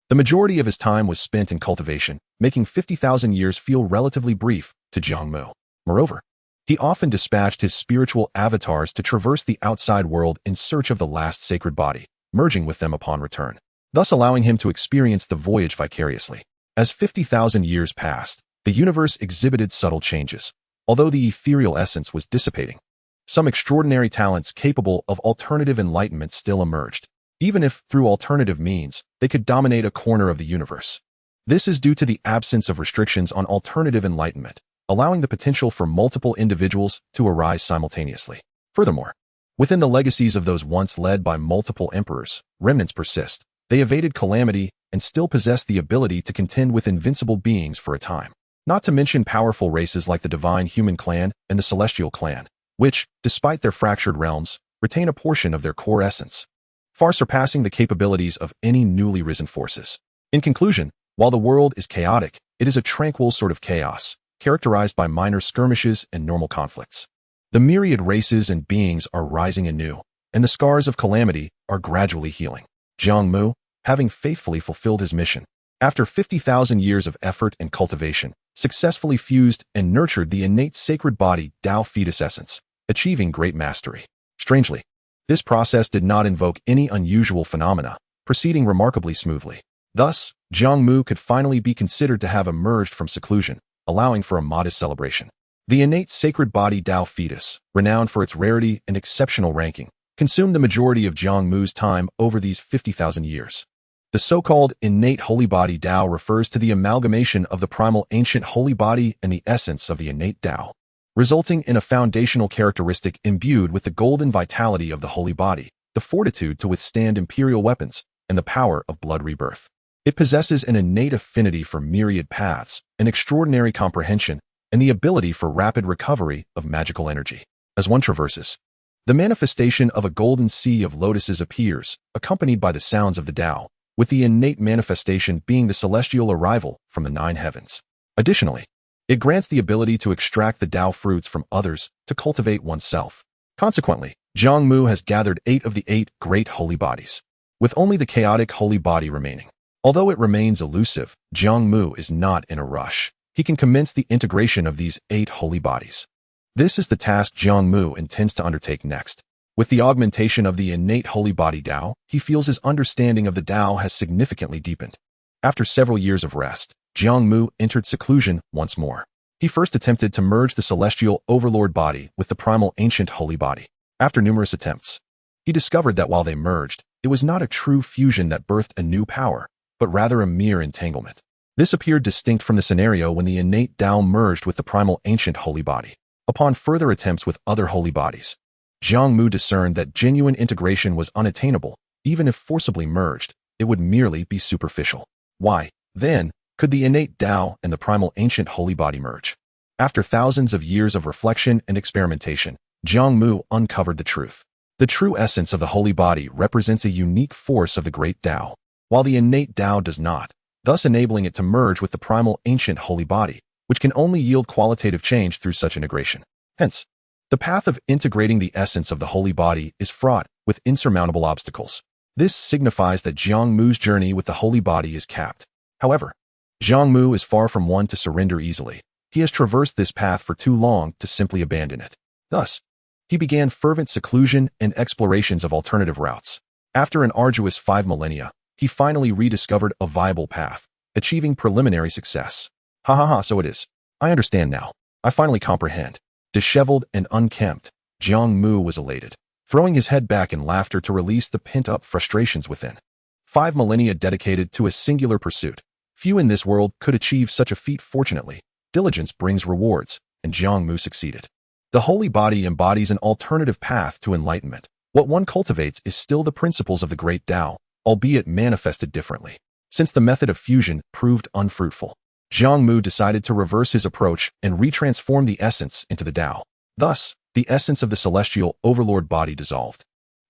The majority of his time was spent in cultivation, making 50,000 years feel relatively brief to Jiang Mu. Moreover, he often dispatched his spiritual avatars to traverse the outside world in search of the last sacred body, merging with them upon return, thus allowing him to experience the voyage vicariously. As 50,000 years passed, the universe exhibited subtle changes, although the ethereal essence was dissipating. Some extraordinary talents capable of alternative enlightenment still emerged, even if, through alternative means, they could dominate a corner of the universe. This is due to the absence of restrictions on alternative enlightenment, allowing the potential for multiple individuals to arise simultaneously. Furthermore, within the legacies of those once led by multiple emperors, remnants persist. They evaded calamity and still possess the ability to contend with invincible beings for a time. Not to mention powerful races like the divine human clan and the celestial clan, which, despite their fractured realms, retain a portion of their core essence, far surpassing the capabilities of any newly risen forces. In conclusion, while the world is chaotic, it is a tranquil sort of chaos, characterized by minor skirmishes and normal conflicts. The myriad races and beings are rising anew, and the scars of calamity are gradually healing. Jiang Mu, having faithfully fulfilled his mission, after 50,000 years of effort and cultivation, successfully fused and nurtured the innate sacred body Tao fetus essence, achieving great mastery. Strangely, this process did not invoke any unusual phenomena, proceeding remarkably smoothly. Thus, Jiang Mu could finally be considered to have emerged from seclusion, allowing for a modest celebration. The innate sacred body Tao fetus, renowned for its rarity and exceptional ranking, consumed the majority of Jiang Mu's time over these 50,000 years. The so-called innate holy body Tao refers to the amalgamation of the primal ancient holy body and the essence of the innate Tao, resulting in a foundational characteristic imbued with the golden vitality of the holy body, the fortitude to withstand imperial weapons, and the power of blood rebirth. It possesses an innate affinity for myriad paths, an extraordinary comprehension, and the ability for rapid recovery of magical energy. As one traverses, the manifestation of a golden sea of lotuses appears, accompanied by the sounds of the Tao, with the innate manifestation being the celestial arrival from the 9 heavens. Additionally, it grants the ability to extract the Tao fruits from others to cultivate oneself. Consequently, Jiang Mu has gathered 8 of the 8 great holy bodies, with only the chaotic holy body remaining. Although it remains elusive, Jiang Mu is not in a rush. He can commence the integration of these 8 holy bodies. This is the task Jiang Mu intends to undertake next. With the augmentation of the innate holy body Tao, he feels his understanding of the Tao has significantly deepened. After several years of rest, Jiang Mu entered seclusion once more. He first attempted to merge the celestial overlord body with the primal ancient holy body. After numerous attempts, he discovered that while they merged, it was not a true fusion that birthed a new power, but rather a mere entanglement. This appeared distinct from the scenario when the innate Tao merged with the primal ancient holy body. Upon further attempts with other holy bodies, Jiang Mu discerned that genuine integration was unattainable. Even if forcibly merged, it would merely be superficial. Why, then, could the innate Tao and the primal ancient holy body merge? After thousands of years of reflection and experimentation, Jiang Mu uncovered the truth. The true essence of the holy body represents a unique force of the great Tao, while the innate Tao does not, thus enabling it to merge with the primal ancient holy body, which can only yield qualitative change through such integration. Hence, the path of integrating the essence of the holy body is fraught with insurmountable obstacles. This signifies that Jiang Mu's journey with the holy body is capped. However, Jiang Mu is far from one to surrender easily. He has traversed this path for too long to simply abandon it. Thus, he began fervent seclusion and explorations of alternative routes. After an arduous 5 millennia, he finally rediscovered a viable path, achieving preliminary success. So it is. I understand now. I finally comprehend. Disheveled and unkempt, Jiang Mu was elated, throwing his head back in laughter to release the pent-up frustrations within. 5 millennia dedicated to a singular pursuit. Few in this world could achieve such a feat. Fortunately, diligence brings rewards, and Jiang Mu succeeded. The holy body embodies an alternative path to enlightenment. What one cultivates is still the principles of the great Tao, albeit manifested differently. Since the method of fusion proved unfruitful, Jiang Mu decided to reverse his approach and retransform the essence into the Tao. Thus, the essence of the celestial overlord body dissolved,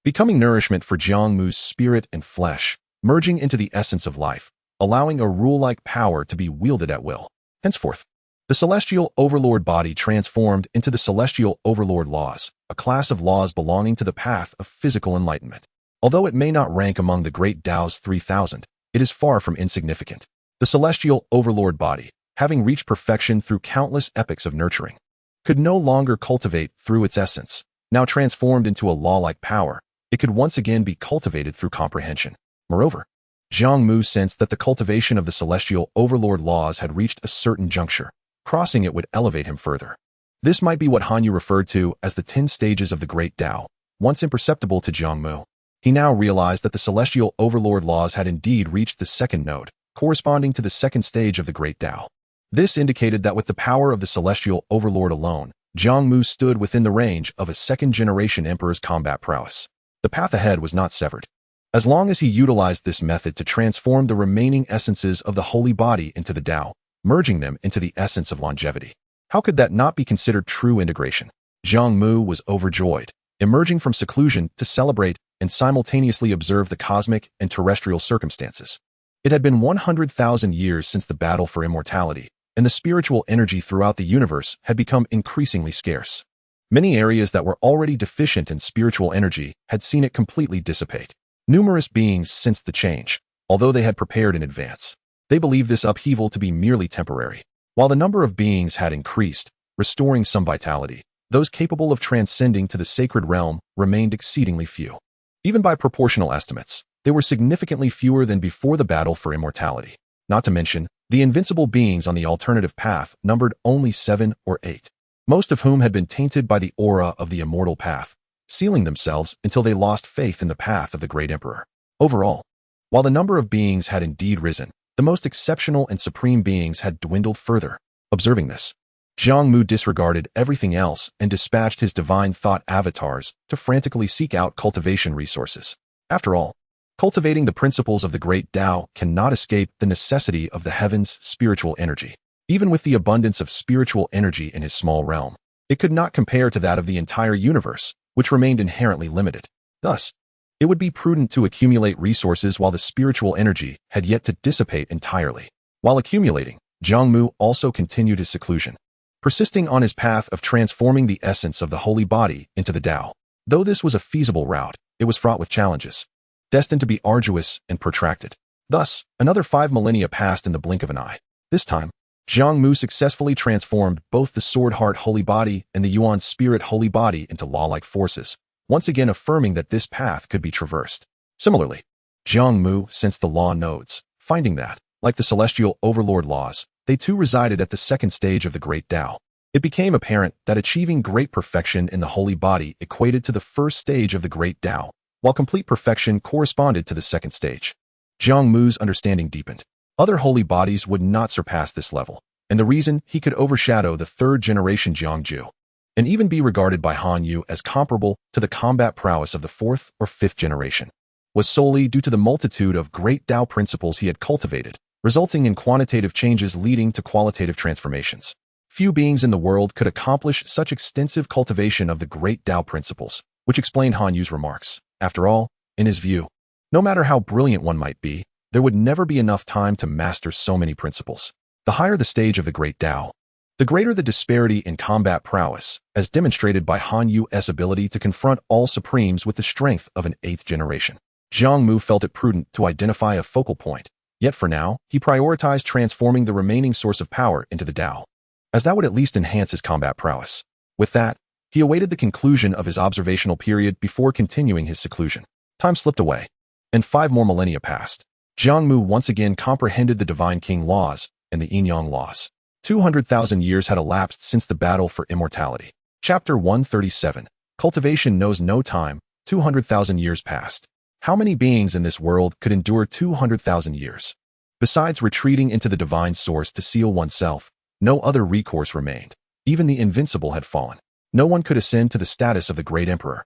becoming nourishment for Jiang Mu's spirit and flesh, merging into the essence of life, allowing a rule-like power to be wielded at will. Henceforth, the celestial overlord body transformed into the celestial overlord laws, a class of laws belonging to the path of physical enlightenment. Although it may not rank among the great Tao's 3,000, it is far from insignificant. The celestial overlord body, having reached perfection through countless epochs of nurturing, could no longer cultivate through its essence. Now transformed into a law-like power, it could once again be cultivated through comprehension. Moreover, Jiang Mu sensed that the cultivation of the celestial overlord laws had reached a certain juncture. Crossing it would elevate him further. This might be what Han Yu referred to as the 10 stages of the Great Tao, once imperceptible to Jiang Mu. He now realized that the celestial overlord laws had indeed reached the second node, corresponding to the second stage of the Great Tao. This indicated that with the power of the celestial overlord alone, Jiang Mu stood within the range of a second-generation emperor's combat prowess. The path ahead was not severed. As long as he utilized this method to transform the remaining essences of the holy body into the Tao, merging them into the essence of longevity. How could that not be considered true integration? Jiang Mu was overjoyed, emerging from seclusion to celebrate and simultaneously observe the cosmic and terrestrial circumstances. It had been 100,000 years since the battle for immortality, and the spiritual energy throughout the universe had become increasingly scarce. Many areas that were already deficient in spiritual energy had seen it completely dissipate. Numerous beings sensed the change, although they had prepared in advance. They believed this upheaval to be merely temporary. While the number of beings had increased, restoring some vitality, those capable of transcending to the sacred realm remained exceedingly few. Even by proportional estimates, they were significantly fewer than before the battle for immortality. Not to mention, the invincible beings on the alternative path numbered only 7 or 8, most of whom had been tainted by the aura of the immortal path, sealing themselves until they lost faith in the path of the great emperor. Overall, while the number of beings had indeed risen, the most exceptional and supreme beings had dwindled further. Observing this, Jiang Mu disregarded everything else and dispatched his divine thought avatars to frantically seek out cultivation resources. After all, cultivating the principles of the great Tao cannot escape the necessity of the heavens' spiritual energy. Even with the abundance of spiritual energy in his small realm, it could not compare to that of the entire universe, which remained inherently limited. Thus, it would be prudent to accumulate resources while the spiritual energy had yet to dissipate entirely. While accumulating, Jiang Mu also continued his seclusion, persisting on his path of transforming the essence of the holy body into the Tao. Though this was a feasible route, it was fraught with challenges, destined to be arduous and protracted. Thus, another 5 millennia passed in the blink of an eye. This time, Jiang Mu successfully transformed both the Sword Heart Holy Body and the Yuan Spirit Holy Body into law-like forces, once again affirming that this path could be traversed. Similarly, Jiang Mu sensed the law nodes, finding that, like the celestial overlord laws, they too resided at the second stage of the Great Tao. It became apparent that achieving great perfection in the holy body equated to the first stage of the Great Tao, while complete perfection corresponded to the second stage. Jiang Mu's understanding deepened. Other holy bodies would not surpass this level, and the reason he could overshadow the third-generation Jiangju, and even be regarded by Han Yu as comparable to the combat prowess of the 4th or 5th generation, was solely due to the multitude of great Tao principles he had cultivated, resulting in quantitative changes leading to qualitative transformations. Few beings in the world could accomplish such extensive cultivation of the great Tao principles, which explained Han Yu's remarks. After all, in his view, no matter how brilliant one might be, there would never be enough time to master so many principles. The higher the stage of the great Tao, the greater the disparity in combat prowess, as demonstrated by Han Yu's ability to confront all supremes with the strength of an 8th generation. Jiang Mu felt it prudent to identify a focal point, yet for now, he prioritized transforming the remaining source of power into the Tao, as that would at least enhance his combat prowess. With that, he awaited the conclusion of his observational period before continuing his seclusion. Time slipped away, and 5 more millennia passed. Jiang Mu once again comprehended the Divine King laws and the Yin-Yang laws. 200,000 years had elapsed since the battle for immortality. Chapter 137. Cultivation knows no time. 200,000 years passed. How many beings in this world could endure 200,000 years? Besides retreating into the divine source to seal oneself, no other recourse remained. Even the invincible had fallen. No one could ascend to the status of the great emperor,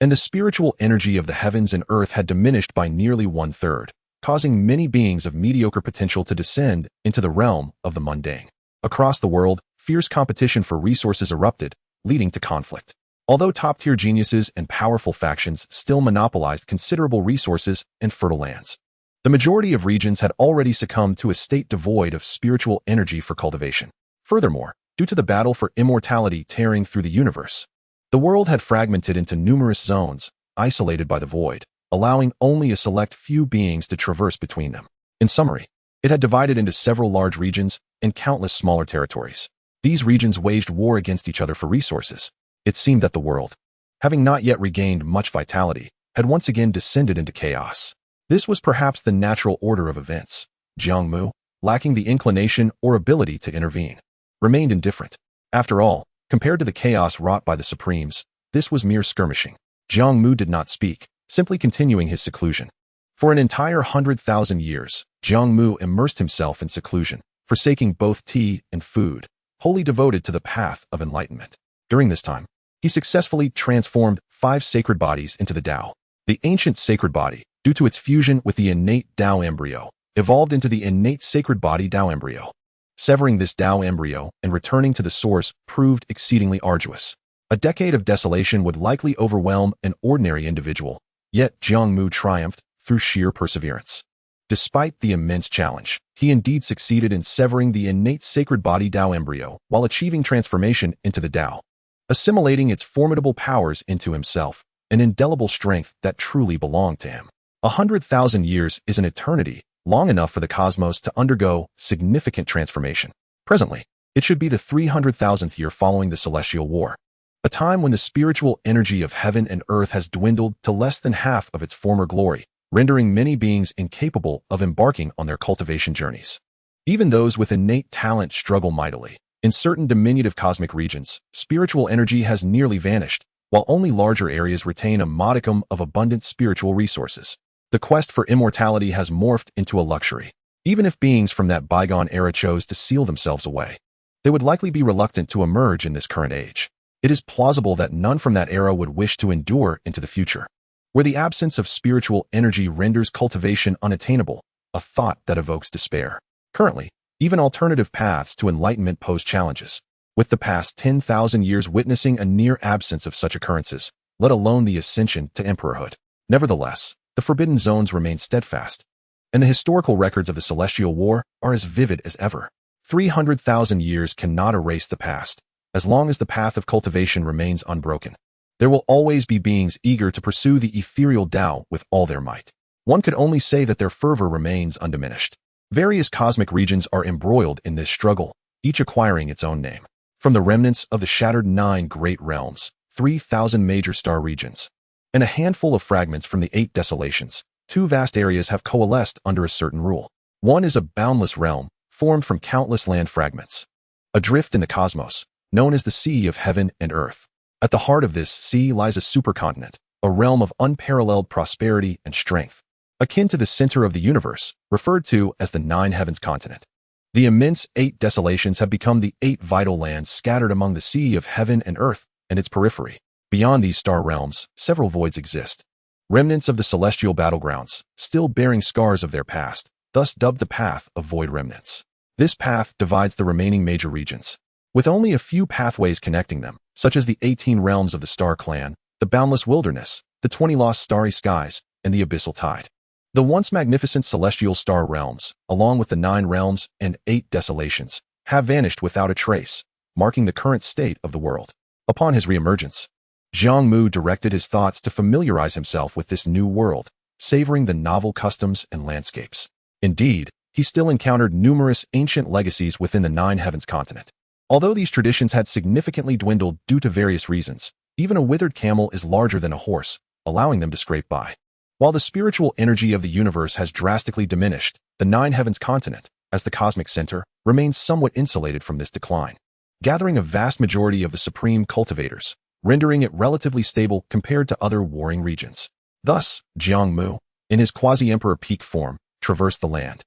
and the spiritual energy of the heavens and earth had diminished by nearly 1/3. causing many beings of mediocre potential to descend into the realm of the mundane. Across the world, fierce competition for resources erupted, leading to conflict. Although top-tier geniuses and powerful factions still monopolized considerable resources and fertile lands, the majority of regions had already succumbed to a state devoid of spiritual energy for cultivation. Furthermore, due to the battle for immortality tearing through the universe, the world had fragmented into numerous zones, isolated by the void, allowing only a select few beings to traverse between them. In summary, it had divided into several large regions and countless smaller territories. These regions waged war against each other for resources. It seemed that the world, having not yet regained much vitality, had once again descended into chaos. This was perhaps the natural order of events. Jiang Mu, lacking the inclination or ability to intervene, remained indifferent. After all, compared to the chaos wrought by the Supremes, this was mere skirmishing. Jiang Mu did not speak, simply continuing his seclusion. For an entire 100,000 years, Jiang Mu immersed himself in seclusion, forsaking both tea and food, wholly devoted to the path of enlightenment. During this time, he successfully transformed 5 sacred bodies into the Tao. The ancient sacred body, due to its fusion with the innate Tao embryo, evolved into the innate sacred body Tao embryo. Severing this Tao embryo and returning to the source proved exceedingly arduous. A decade of desolation would likely overwhelm an ordinary individual, yet Jiang Mu triumphed through sheer perseverance. Despite the immense challenge, he indeed succeeded in severing the innate sacred body Tao embryo while achieving transformation into the Tao, assimilating its formidable powers into himself, an indelible strength that truly belonged to him. 100,000 years is an eternity, long enough for the cosmos to undergo significant transformation. Presently, it should be the 300,000th year following the Celestial War, a time when the spiritual energy of heaven and earth has dwindled to less than half of its former glory, rendering many beings incapable of embarking on their cultivation journeys. Even those with innate talent struggle mightily. In certain diminutive cosmic regions, spiritual energy has nearly vanished, while only larger areas retain a modicum of abundant spiritual resources. The quest for immortality has morphed into a luxury. Even if beings from that bygone era chose to seal themselves away, they would likely be reluctant to emerge in this current age. It is plausible that none from that era would wish to endure into the future, where the absence of spiritual energy renders cultivation unattainable, a thought that evokes despair. Currently, even alternative paths to enlightenment pose challenges, with the past 10,000 years witnessing a near absence of such occurrences, let alone the ascension to emperorhood. Nevertheless, the forbidden zones remain steadfast, and the historical records of the Celestial War are as vivid as ever. 300,000 years cannot erase the past. As long as the path of cultivation remains unbroken, there will always be beings eager to pursue the ethereal Tao with all their might. One could only say that their fervor remains undiminished. Various cosmic regions are embroiled in this struggle, each acquiring its own name. From the remnants of the shattered 9 great realms, 3,000 major star regions, and a handful of fragments from the 8 desolations, 2 vast areas have coalesced under a certain rule. One is a boundless realm, formed from countless land fragments, adrift in the cosmos, known as the Sea of Heaven and Earth. At the heart of this sea lies a supercontinent, a realm of unparalleled prosperity and strength, akin to the center of the universe, referred to as the 9 heavens continent. The immense 8 desolations have become the 8 vital lands scattered among the Sea of Heaven and Earth and its periphery. Beyond these star realms, several voids exist, remnants of the celestial battlegrounds, still bearing scars of their past, thus dubbed the Path of Void Remnants. This path divides the remaining major regions, with only a few pathways connecting them, such as the 18 realms of the Star Clan, the boundless wilderness, the 20 lost starry skies, and the abyssal tide. The once magnificent celestial star realms, along with the 9 realms and 8 desolations, have vanished without a trace, marking the current state of the world. Upon his reemergence, Jiang Mu directed his thoughts to familiarize himself with this new world, savoring the novel customs and landscapes. Indeed, he still encountered numerous ancient legacies within the 9 heavens continent. Although these traditions had significantly dwindled due to various reasons, even a withered camel is larger than a horse, allowing them to scrape by. While the spiritual energy of the universe has drastically diminished, the 9 heavens continent, as the cosmic center, remains somewhat insulated from this decline, gathering a vast majority of the supreme cultivators, rendering it relatively stable compared to other warring regions. Thus, Jiang Mu, in his quasi-emperor peak form, traversed the land,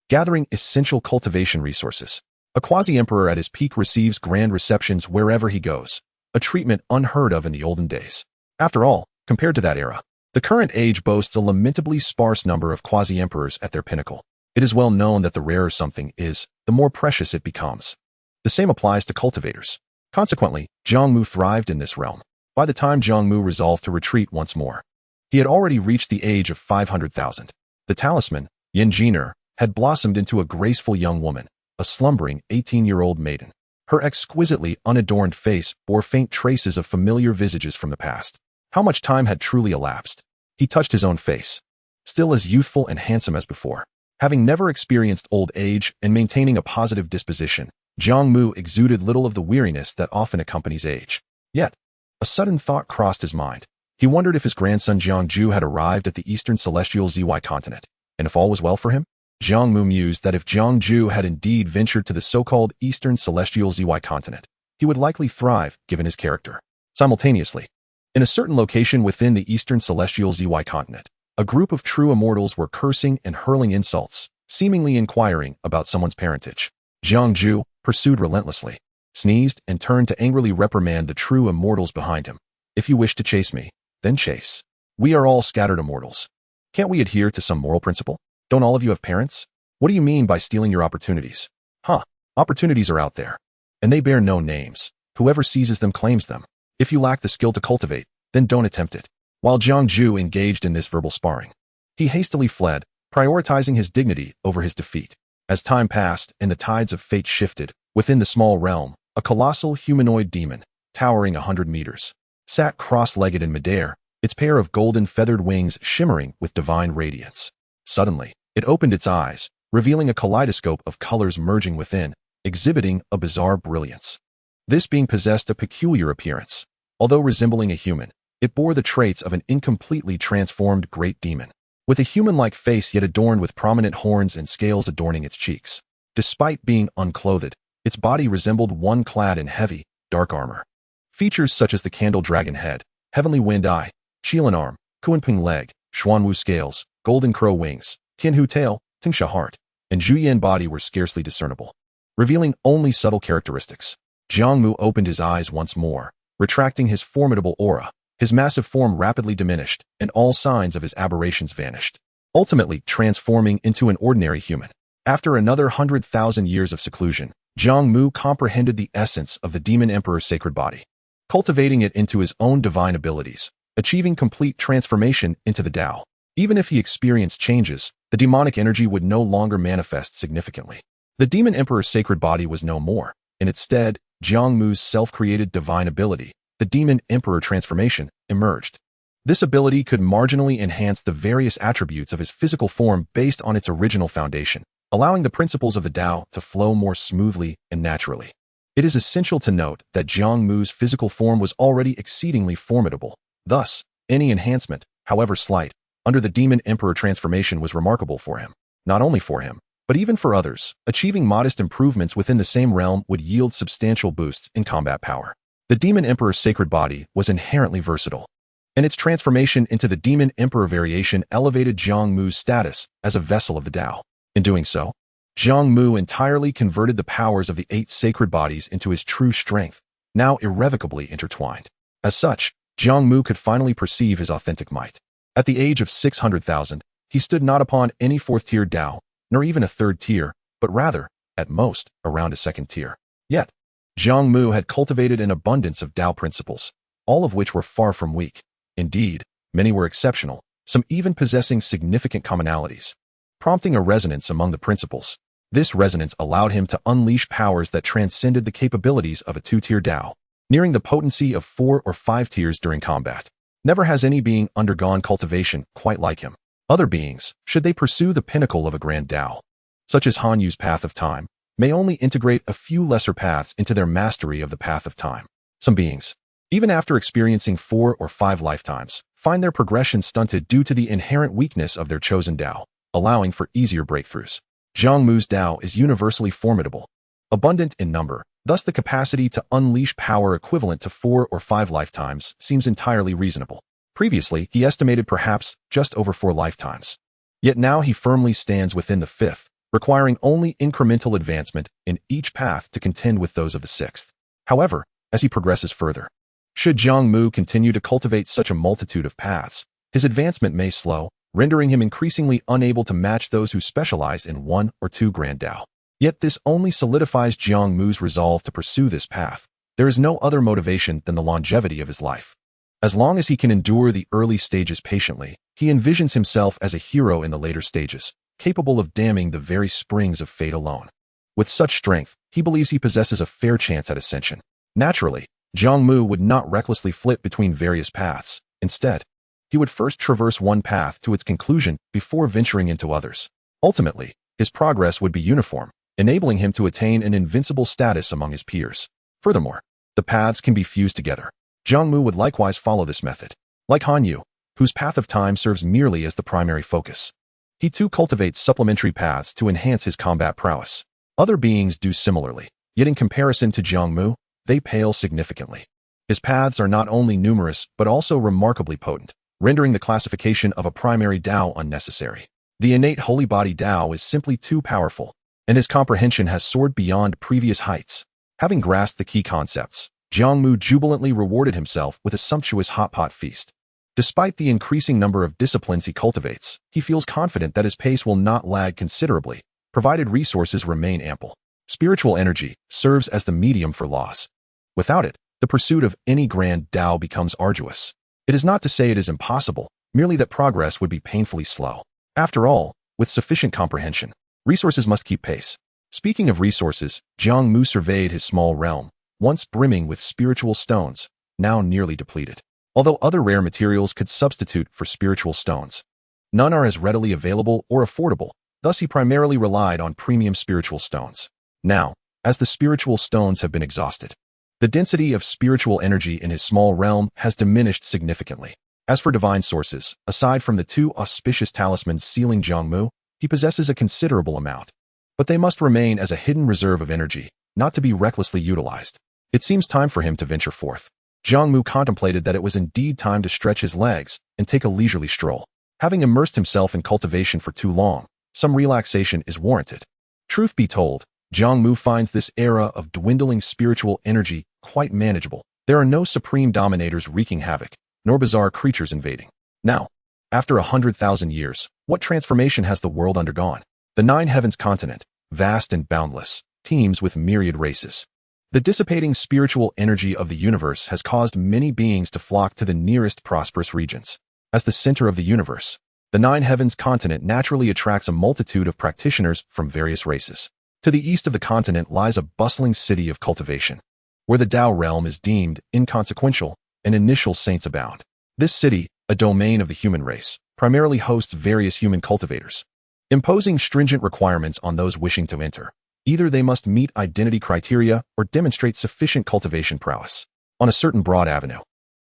gathering essential cultivation resources. A quasi-emperor at his peak receives grand receptions wherever he goes, a treatment unheard of in the olden days. After all, compared to that era, The current age boasts a lamentably sparse number of quasi-emperors at their pinnacle. It is well known that the rarer something is, the more precious it becomes. The same applies to cultivators. Consequently, Jiang Mu thrived in this realm. By the time Jiang Mu resolved to retreat once more, he had already reached the age of 500,000. The talisman, Yin Jiner, had blossomed into a graceful young woman, a slumbering 18-year-old maiden. Her exquisitely unadorned face bore faint traces of familiar visages from the past. How much time had truly elapsed? He touched his own face. Still as youthful and handsome as before. Having never experienced old age and maintaining a positive disposition, Jiang Mu exuded little of the weariness that often accompanies age. Yet, a sudden thought crossed his mind. He wondered if his grandson Jiang Ju had arrived at the eastern celestial Zy continent, and if all was well for him. Jiang Mu mused that if Jiang Ju had indeed ventured to the so-called eastern celestial Zy continent, he would likely thrive, given his character. Simultaneously, in a certain location within the eastern celestial Zy continent, a group of true immortals were cursing and hurling insults, seemingly inquiring about someone's parentage. Jiang Ju pursued relentlessly, sneezed, and turned to angrily reprimand the true immortals behind him. If you wish to chase me, then chase. We are all scattered immortals. Can't we adhere to some moral principle? Don't all of you have parents? What do you mean by stealing your opportunities? Opportunities are out there, and they bear no names. Whoever seizes them claims them. If you lack the skill to cultivate, then don't attempt it. While Jiang Ju engaged in this verbal sparring, he hastily fled, prioritizing his dignity over his defeat. As time passed and the tides of fate shifted, within the small realm, a colossal humanoid demon, towering 100 meters, sat cross-legged in midair, its pair of golden feathered wings shimmering with divine radiance. Suddenly, it opened its eyes, revealing a kaleidoscope of colors merging within, exhibiting a bizarre brilliance. This being possessed a peculiar appearance. Although resembling a human, it bore the traits of an incompletely transformed great demon, with a human-like face yet adorned with prominent horns and scales adorning its cheeks. Despite being unclothed, its body resembled one clad in heavy, dark armor. Features such as the candle dragon head, heavenly wind eye, Qilan arm, Kuanping leg, Xuanwu scales, golden crow wings, Tianhu tail, Tingsha heart, and Zhuyan body were scarcely discernible, revealing only subtle characteristics. Jiang Mu opened his eyes once more, retracting his formidable aura. His massive form rapidly diminished, and all signs of his aberrations vanished, ultimately transforming into an ordinary human. After another 100,000 years of seclusion, Jiang Mu comprehended the essence of the Demon Emperor's sacred body, cultivating it into his own divine abilities, achieving complete transformation into the Tao. Even if he experienced changes, the demonic energy would no longer manifest significantly. The Demon Emperor's sacred body was no more. In its stead, Jiang Mu's self-created divine ability, the Demon Emperor transformation, emerged. This ability could marginally enhance the various attributes of his physical form based on its original foundation, allowing the principles of the Tao to flow more smoothly and naturally. It is essential to note that Jiang Mu's physical form was already exceedingly formidable. Thus, any enhancement, however slight, under the Demon Emperor transformation was remarkable for him. Not only for him, but even for others. Achieving modest improvements within the same realm would yield substantial boosts in combat power. The Demon Emperor's sacred body was inherently versatile, and its transformation into the Demon Emperor variation elevated Jiang Mu's status as a vessel of the Tao. In doing so, Jiang Mu entirely converted the powers of the 8 sacred bodies into his true strength, now irrevocably intertwined. As such, Jiang Mu could finally perceive his authentic might. At the age of 600,000, he stood not upon any 4th-tier Tao, nor even a 3rd tier, but rather, at most, around a 2nd tier. Yet, Jiang Mu had cultivated an abundance of Tao principles, all of which were far from weak. Indeed, many were exceptional, some even possessing significant commonalities, prompting a resonance among the principles. This resonance allowed him to unleash powers that transcended the capabilities of a 2-tier Tao, nearing the potency of 4 or 5 tiers during combat. Never has any being undergone cultivation quite like him. Other beings, should they pursue the pinnacle of a grand Tao, such as Han Yu's path of time, may only integrate a few lesser paths into their mastery of the path of time. Some beings, even after experiencing 4 or 5 lifetimes, find their progression stunted due to the inherent weakness of their chosen Tao, allowing for easier breakthroughs. Jiang Mu's Tao is universally formidable, abundant in number, thus the capacity to unleash power equivalent to 4 or 5 lifetimes seems entirely reasonable. Previously, he estimated perhaps just over 4 lifetimes. Yet now he firmly stands within the 5th, requiring only incremental advancement in each path to contend with those of the 6th. However, as he progresses further, should Jiang Mu continue to cultivate such a multitude of paths, His advancement may slow, rendering him increasingly unable to match those who specialize in 1 or 2 grand Dao. Yet this only solidifies Jiang Mu's resolve to pursue this path. There is no other motivation than the longevity of his life. As long as he can endure the early stages patiently, he envisions himself as a hero in the later stages, capable of damming the very springs of fate alone. With such strength, he believes he possesses a fair chance at ascension. Naturally, Jiang Mu would not recklessly flip between various paths. Instead, he would first traverse one path to its conclusion before venturing into others. Ultimately, his progress would be uniform, enabling him to attain an invincible status among his peers. Furthermore, the paths can be fused together. Jiang Mu would likewise follow this method. Like Han Yu, whose path of time serves merely as the primary focus, he too cultivates supplementary paths to enhance his combat prowess. Other beings do similarly, yet in comparison to Jiang Mu, they pale significantly. His paths are not only numerous but also remarkably potent, rendering the classification of a primary Dao unnecessary. The innate holy body Dao is simply too powerful, and his comprehension has soared beyond previous heights. Having grasped the key concepts, Jiang Mu jubilantly rewarded himself with a sumptuous hot pot feast. Despite the increasing number of disciplines he cultivates, he feels confident that his pace will not lag considerably, provided resources remain ample. Spiritual energy serves as the medium for laws. Without it, the pursuit of any grand Dao becomes arduous. It is not to say it is impossible, merely that progress would be painfully slow. After all, with sufficient comprehension, resources must keep pace. Speaking of resources, Jiang Mu surveyed his small realm, once brimming with spiritual stones, now nearly depleted. Although other rare materials could substitute for spiritual stones, none are as readily available or affordable, thus he primarily relied on premium spiritual stones. Now, as the spiritual stones have been exhausted, the density of spiritual energy in his small realm has diminished significantly. As for divine sources, aside from the 2 auspicious talismans sealing Jiang Mu, he possesses a considerable amount. But they must remain as a hidden reserve of energy, not to be recklessly utilized. It seems time for him to venture forth. Jiang Mu contemplated that it was indeed time to stretch his legs and take a leisurely stroll. Having immersed himself in cultivation for too long, some relaxation is warranted. Truth be told, Jiang Mu finds this era of dwindling spiritual energy quite manageable. There are no supreme dominators wreaking havoc, nor bizarre creatures invading. Now, after 100,000 years, what transformation has the world undergone? The 9 heavens continent, vast and boundless, teems with myriad races. The dissipating spiritual energy of the universe has caused many beings to flock to the nearest prosperous regions. As the center of the universe, the 9 heavens continent naturally attracts a multitude of practitioners from various races. To the east of the continent lies a bustling city of cultivation, where the Dao realm is deemed inconsequential and initial saints abound. This city, a domain of the human race, primarily hosts various human cultivators, imposing stringent requirements on those wishing to enter. Either they must meet identity criteria or demonstrate sufficient cultivation prowess. On a certain broad avenue,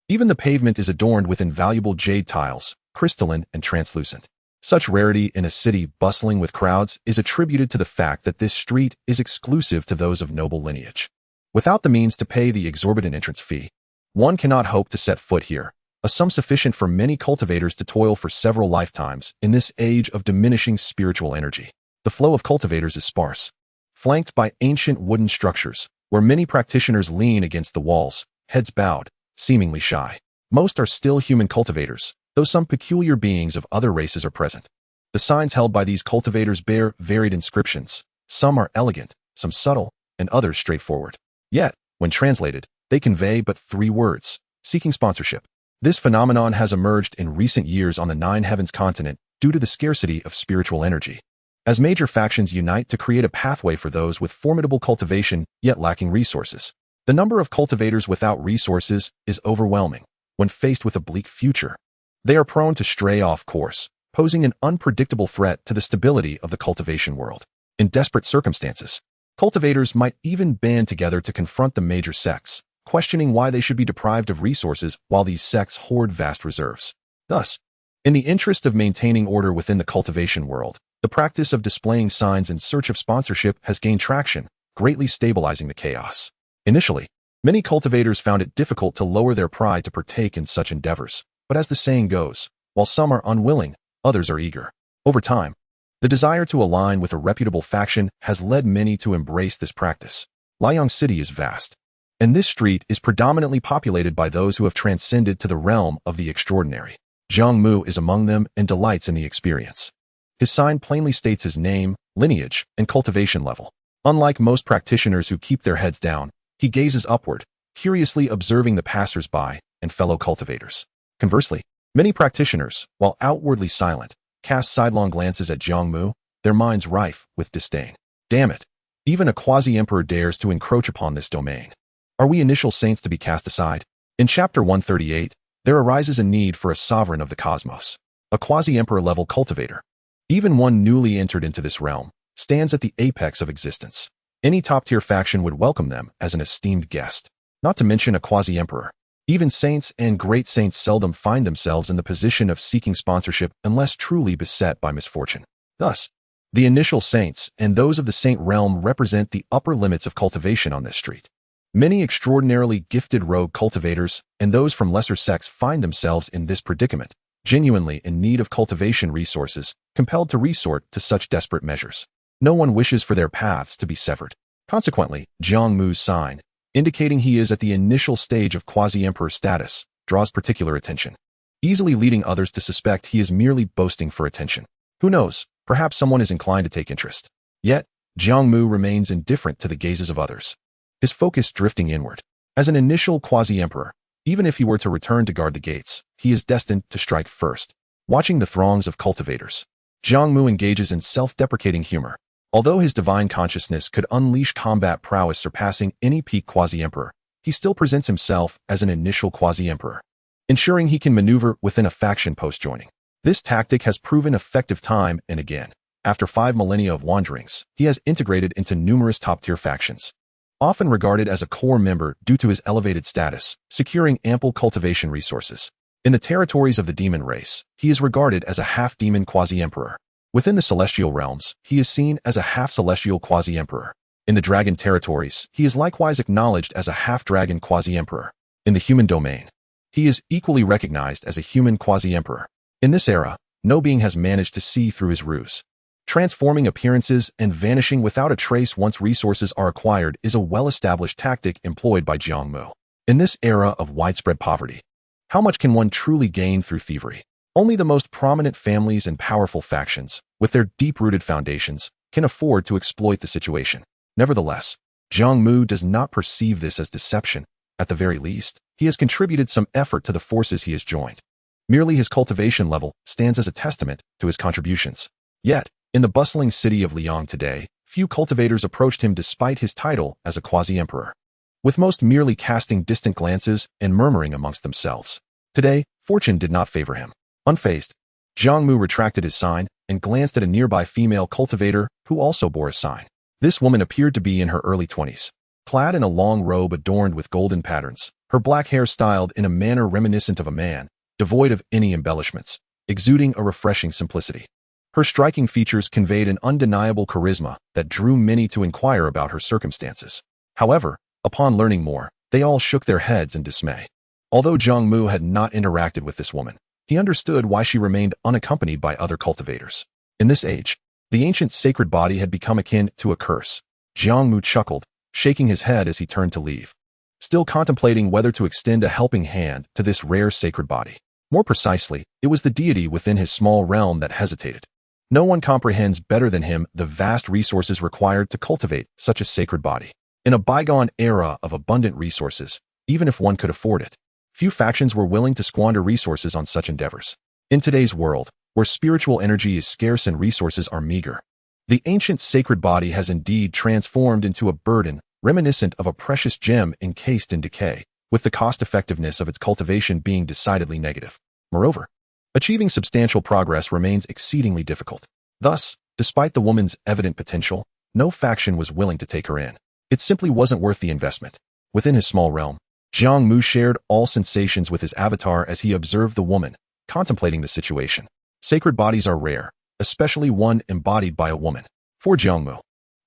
even the pavement is adorned with invaluable jade tiles, crystalline and translucent. Such rarity in a city bustling with crowds is attributed to the fact that this street is exclusive to those of noble lineage. Without the means to pay the exorbitant entrance fee, one cannot hope to set foot here, a sum sufficient for many cultivators to toil for several lifetimes in this age of diminishing spiritual energy. The flow of cultivators is sparse, flanked by ancient wooden structures, where many practitioners lean against the walls, heads bowed, seemingly shy. Most are still human cultivators, though some peculiar beings of other races are present. The signs held by these cultivators bear varied inscriptions. Some are elegant, some subtle, and others straightforward. Yet, when translated, they convey but 3 words: seeking sponsorship. This phenomenon has emerged in recent years on the 9 heavens continent due to the scarcity of spiritual energy, as major factions unite to create a pathway for those with formidable cultivation yet lacking resources. The number of cultivators without resources is overwhelming. When faced with a bleak future, they are prone to stray off course, posing an unpredictable threat to the stability of the cultivation world. In desperate circumstances, cultivators might even band together to confront the major sects, questioning why they should be deprived of resources while these sects hoard vast reserves. Thus, in the interest of maintaining order within the cultivation world, the practice of displaying signs in search of sponsorship has gained traction, greatly stabilizing the chaos. Initially, many cultivators found it difficult to lower their pride to partake in such endeavors, but as the saying goes, while some are unwilling, others are eager. Over time, the desire to align with a reputable faction has led many to embrace this practice. Liang City is vast, and this street is predominantly populated by those who have transcended to the realm of the extraordinary. Jiang Mu is among them and delights in the experience. His sign plainly states his name, lineage, and cultivation level. Unlike most practitioners who keep their heads down, he gazes upward, curiously observing the passers-by and fellow cultivators. Conversely, many practitioners, while outwardly silent, cast sidelong glances at Jiang Mu, their minds rife with disdain. Damn it! Even a quasi-emperor dares to encroach upon this domain. Are we initial saints to be cast aside? In Chapter 138, there arises a need for a sovereign of the cosmos, a quasi-emperor level cultivator. Even one newly entered into this realm stands at the apex of existence. Any top-tier faction would welcome them as an esteemed guest, not to mention a quasi-emperor. Even saints and great saints seldom find themselves in the position of seeking sponsorship unless truly beset by misfortune. Thus, the initial saints and those of the saint realm represent the upper limits of cultivation on this street. Many extraordinarily gifted rogue cultivators and those from lesser sects find themselves in this predicament, genuinely in need of cultivation resources, compelled to resort to such desperate measures. No one wishes for their paths to be severed. Consequently, Jiang Mu's sign, indicating he is at the initial stage of quasi-emperor status, draws particular attention, easily leading others to suspect he is merely boasting for attention. Who knows, perhaps someone is inclined to take interest. Yet, Jiang Mu remains indifferent to the gazes of others, his focus drifting inward. As an initial quasi-emperor, even if he were to return to guard the gates, he is destined to strike first. Watching the throngs of cultivators, Jiang Mu engages in self-deprecating humor. Although his divine consciousness could unleash combat prowess surpassing any peak quasi-emperor, he still presents himself as an initial quasi-emperor, ensuring he can maneuver within a faction post-joining. This tactic has proven effective time and again. After 5 millennia of wanderings, he has integrated into numerous top-tier factions, often regarded as a core member due to his elevated status, securing ample cultivation resources. In the territories of the demon race, he is regarded as a half-demon quasi-emperor. Within the celestial realms, he is seen as a half-celestial quasi-emperor. In the dragon territories, he is likewise acknowledged as a half-dragon quasi-emperor. In the human domain, he is equally recognized as a human quasi-emperor. In this era, no being has managed to see through his ruse. Transforming appearances and vanishing without a trace once resources are acquired is a well-established tactic employed by Jiang Mu. In this era of widespread poverty, how much can one truly gain through thievery? Only the most prominent families and powerful factions, with their deep-rooted foundations, can afford to exploit the situation. Nevertheless, Jiang Mu does not perceive this as deception. At the very least, he has contributed some effort to the forces he has joined. Merely his cultivation level stands as a testament to his contributions. Yet, in the bustling city of Liang today, few cultivators approached him despite his title as a quasi-emperor, with most merely casting distant glances and murmuring amongst themselves. Today, fortune did not favor him. Unfazed, Jiang Mu retracted his sign and glanced at a nearby female cultivator who also bore a sign. This woman appeared to be in her early 20s, clad in a long robe adorned with golden patterns, her black hair styled in a manner reminiscent of a man, devoid of any embellishments, exuding a refreshing simplicity. Her striking features conveyed an undeniable charisma that drew many to inquire about her circumstances. However, upon learning more, they all shook their heads in dismay. Although Jiang Mu had not interacted with this woman, he understood why she remained unaccompanied by other cultivators. In this age, the ancient sacred body had become akin to a curse. Jiang Mu chuckled, shaking his head as he turned to leave, still contemplating whether to extend a helping hand to this rare sacred body. More precisely, it was the deity within his small realm that hesitated. No one comprehends better than him the vast resources required to cultivate such a sacred body. In a bygone era of abundant resources, even if one could afford it, few factions were willing to squander resources on such endeavors. In today's world, where spiritual energy is scarce and resources are meager, the ancient sacred body has indeed transformed into a burden reminiscent of a precious gem encased in decay, with the cost-effectiveness of its cultivation being decidedly negative. Moreover, achieving substantial progress remains exceedingly difficult. Thus, despite the woman's evident potential, no faction was willing to take her in. It simply wasn't worth the investment. Within his small realm, Jiang Mu shared all sensations with his avatar as he observed the woman, contemplating the situation. Sacred bodies are rare, especially one embodied by a woman. For Jiang Mu,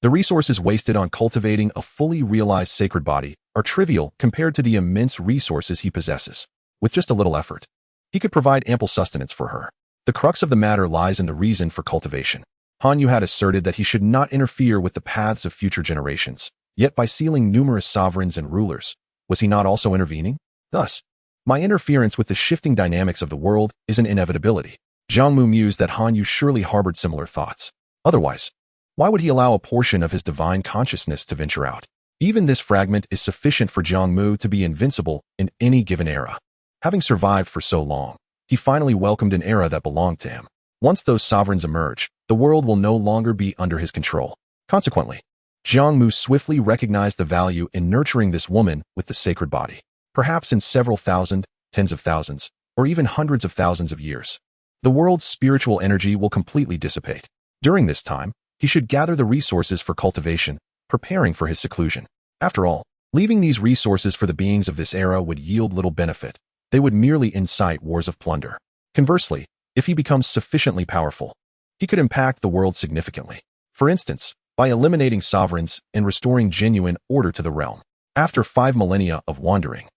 the resources wasted on cultivating a fully realized sacred body are trivial compared to the immense resources he possesses. With just a little effort, he could provide ample sustenance for her. The crux of the matter lies in the reason for cultivation. Han Yu had asserted that he should not interfere with the paths of future generations, yet by sealing numerous sovereigns and rulers, was he not also intervening? Thus, My interference with the shifting dynamics of the world is an inevitability. Jiang Mu mused that Han Yu surely harbored similar thoughts. Otherwise, why would he allow a portion of his divine consciousness to venture out? Even this fragment is sufficient for Jiang Mu to be invincible in any given era. Having survived for so long, he finally welcomed an era that belonged to him. Once those sovereigns emerge, the world will no longer be under his control. Consequently, Jiang Mu swiftly recognized the value in nurturing this woman with the sacred body. Perhaps in several thousand, tens of thousands, or even hundreds of thousands of years, the world's spiritual energy will completely dissipate. During this time, he should gather the resources for cultivation, preparing for his seclusion. After all, leaving these resources for the beings of this era would yield little benefit. They would merely incite wars of plunder. Conversely, if he becomes sufficiently powerful, he could impact the world significantly. For instance, by eliminating sovereigns and restoring genuine order to the realm. After 5 millennia of wandering,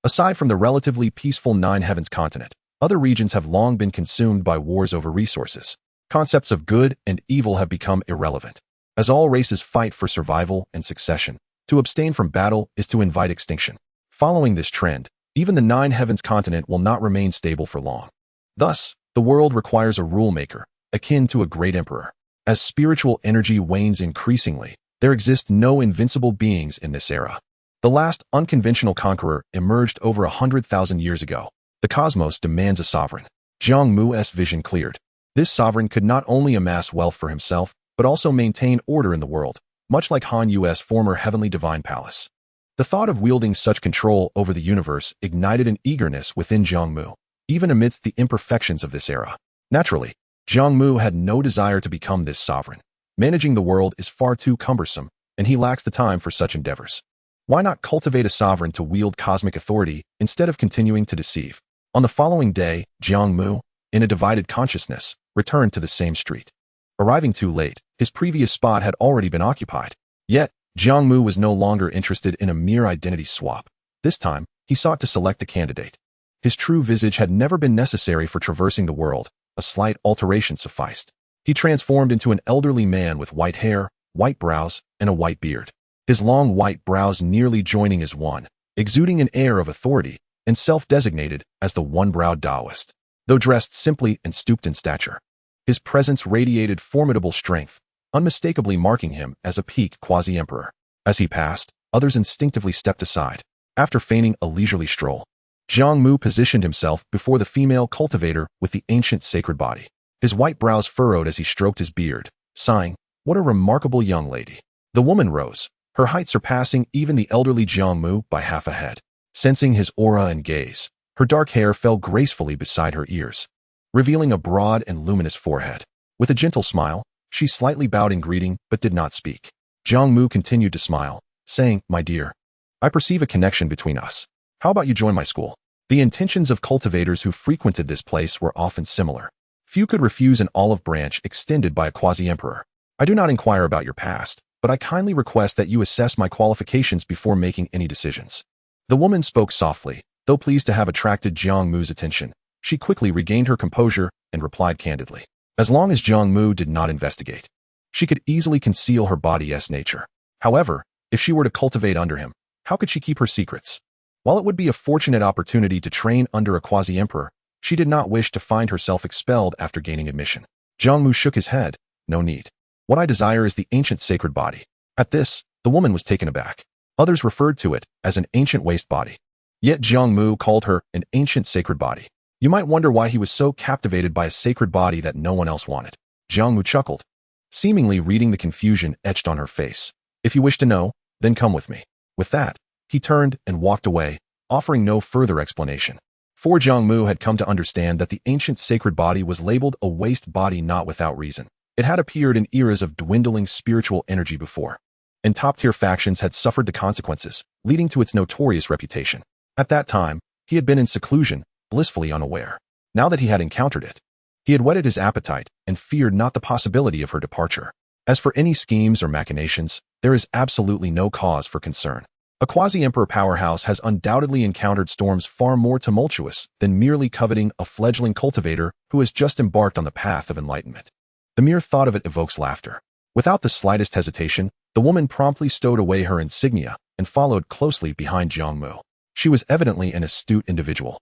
aside from the relatively peaceful Nine Heavens continent, other regions have long been consumed by wars over resources. Concepts of good and evil have become irrelevant. As all races fight for survival and succession, to abstain from battle is to invite extinction. Following this trend, even the Nine Heavens continent will not remain stable for long. Thus, the world requires a rule maker, akin to a great emperor. As spiritual energy wanes increasingly, there exist no invincible beings in this era. The last unconventional conqueror emerged over 100,000 years ago. The cosmos demands a sovereign. Jiang Mu's vision cleared. This sovereign could not only amass wealth for himself, but also maintain order in the world, much like Han Yu's former heavenly divine palace. The thought of wielding such control over the universe ignited an eagerness within Jiang Mu, even amidst the imperfections of this era. Naturally, Jiang Mu had no desire to become this sovereign. Managing the world is far too cumbersome, and he lacks the time for such endeavors. Why not cultivate a sovereign to wield cosmic authority instead of continuing to deceive? On the following day, Jiang Mu, in a divided consciousness, returned to the same street. Arriving too late, his previous spot had already been occupied. Yet, Jiang Mu was no longer interested in a mere identity swap. This time, he sought to select a candidate. His true visage had never been necessary for traversing the world. A slight alteration sufficed. He transformed into an elderly man with white hair, white brows, and a white beard. His long white brows nearly joining as one, exuding an air of authority, and self-designated as the one-browed Taoist. Though dressed simply and stooped in stature, his presence radiated formidable strength, unmistakably marking him as a peak quasi-emperor. As he passed, others instinctively stepped aside. After feigning a leisurely stroll, Jiang Mu positioned himself before the female cultivator with the ancient sacred body. His white brows furrowed as he stroked his beard, sighing, "What a remarkable young lady." The woman rose, her height surpassing even the elderly Jiang Mu by half a head. Sensing his aura and gaze, her dark hair fell gracefully beside her ears, revealing a broad and luminous forehead. With a gentle smile, she slightly bowed in greeting but did not speak. Jiang Mu continued to smile, saying, "My dear, I perceive a connection between us. How about you join my school?" The intentions of cultivators who frequented this place were often similar. Few could refuse an olive branch extended by a quasi-emperor. "I do not inquire about your past, but I kindly request that you assess my qualifications before making any decisions." The woman spoke softly, though pleased to have attracted Jiang Mu's attention. She quickly regained her composure and replied candidly. As long as Jiang Mu did not investigate, she could easily conceal her body's nature. However, if she were to cultivate under him, how could she keep her secrets? While it would be a fortunate opportunity to train under a quasi-emperor, she did not wish to find herself expelled after gaining admission. Jiang Mu shook his head. "No need. What I desire is the ancient sacred body." At this, the woman was taken aback. Others referred to it as an ancient waste body. Yet Jiang Mu called her an ancient sacred body. You might wonder why he was so captivated by a sacred body that no one else wanted. Jiang Mu chuckled, seemingly reading the confusion etched on her face. "If you wish to know, then come with me." With that, he turned and walked away, offering no further explanation. For Jiang Mu had come to understand that the ancient sacred body was labeled a waste body not without reason. It had appeared in eras of dwindling spiritual energy before, and top-tier factions had suffered the consequences, leading to its notorious reputation. At that time, he had been in seclusion, blissfully unaware. Now that he had encountered it, he had whetted his appetite and feared not the possibility of her departure. As for any schemes or machinations, there is absolutely no cause for concern. A quasi-emperor powerhouse has undoubtedly encountered storms far more tumultuous than merely coveting a fledgling cultivator who has just embarked on the path of enlightenment. The mere thought of it evokes laughter. Without the slightest hesitation, the woman promptly stowed away her insignia and followed closely behind Jiang Mu. She was evidently an astute individual.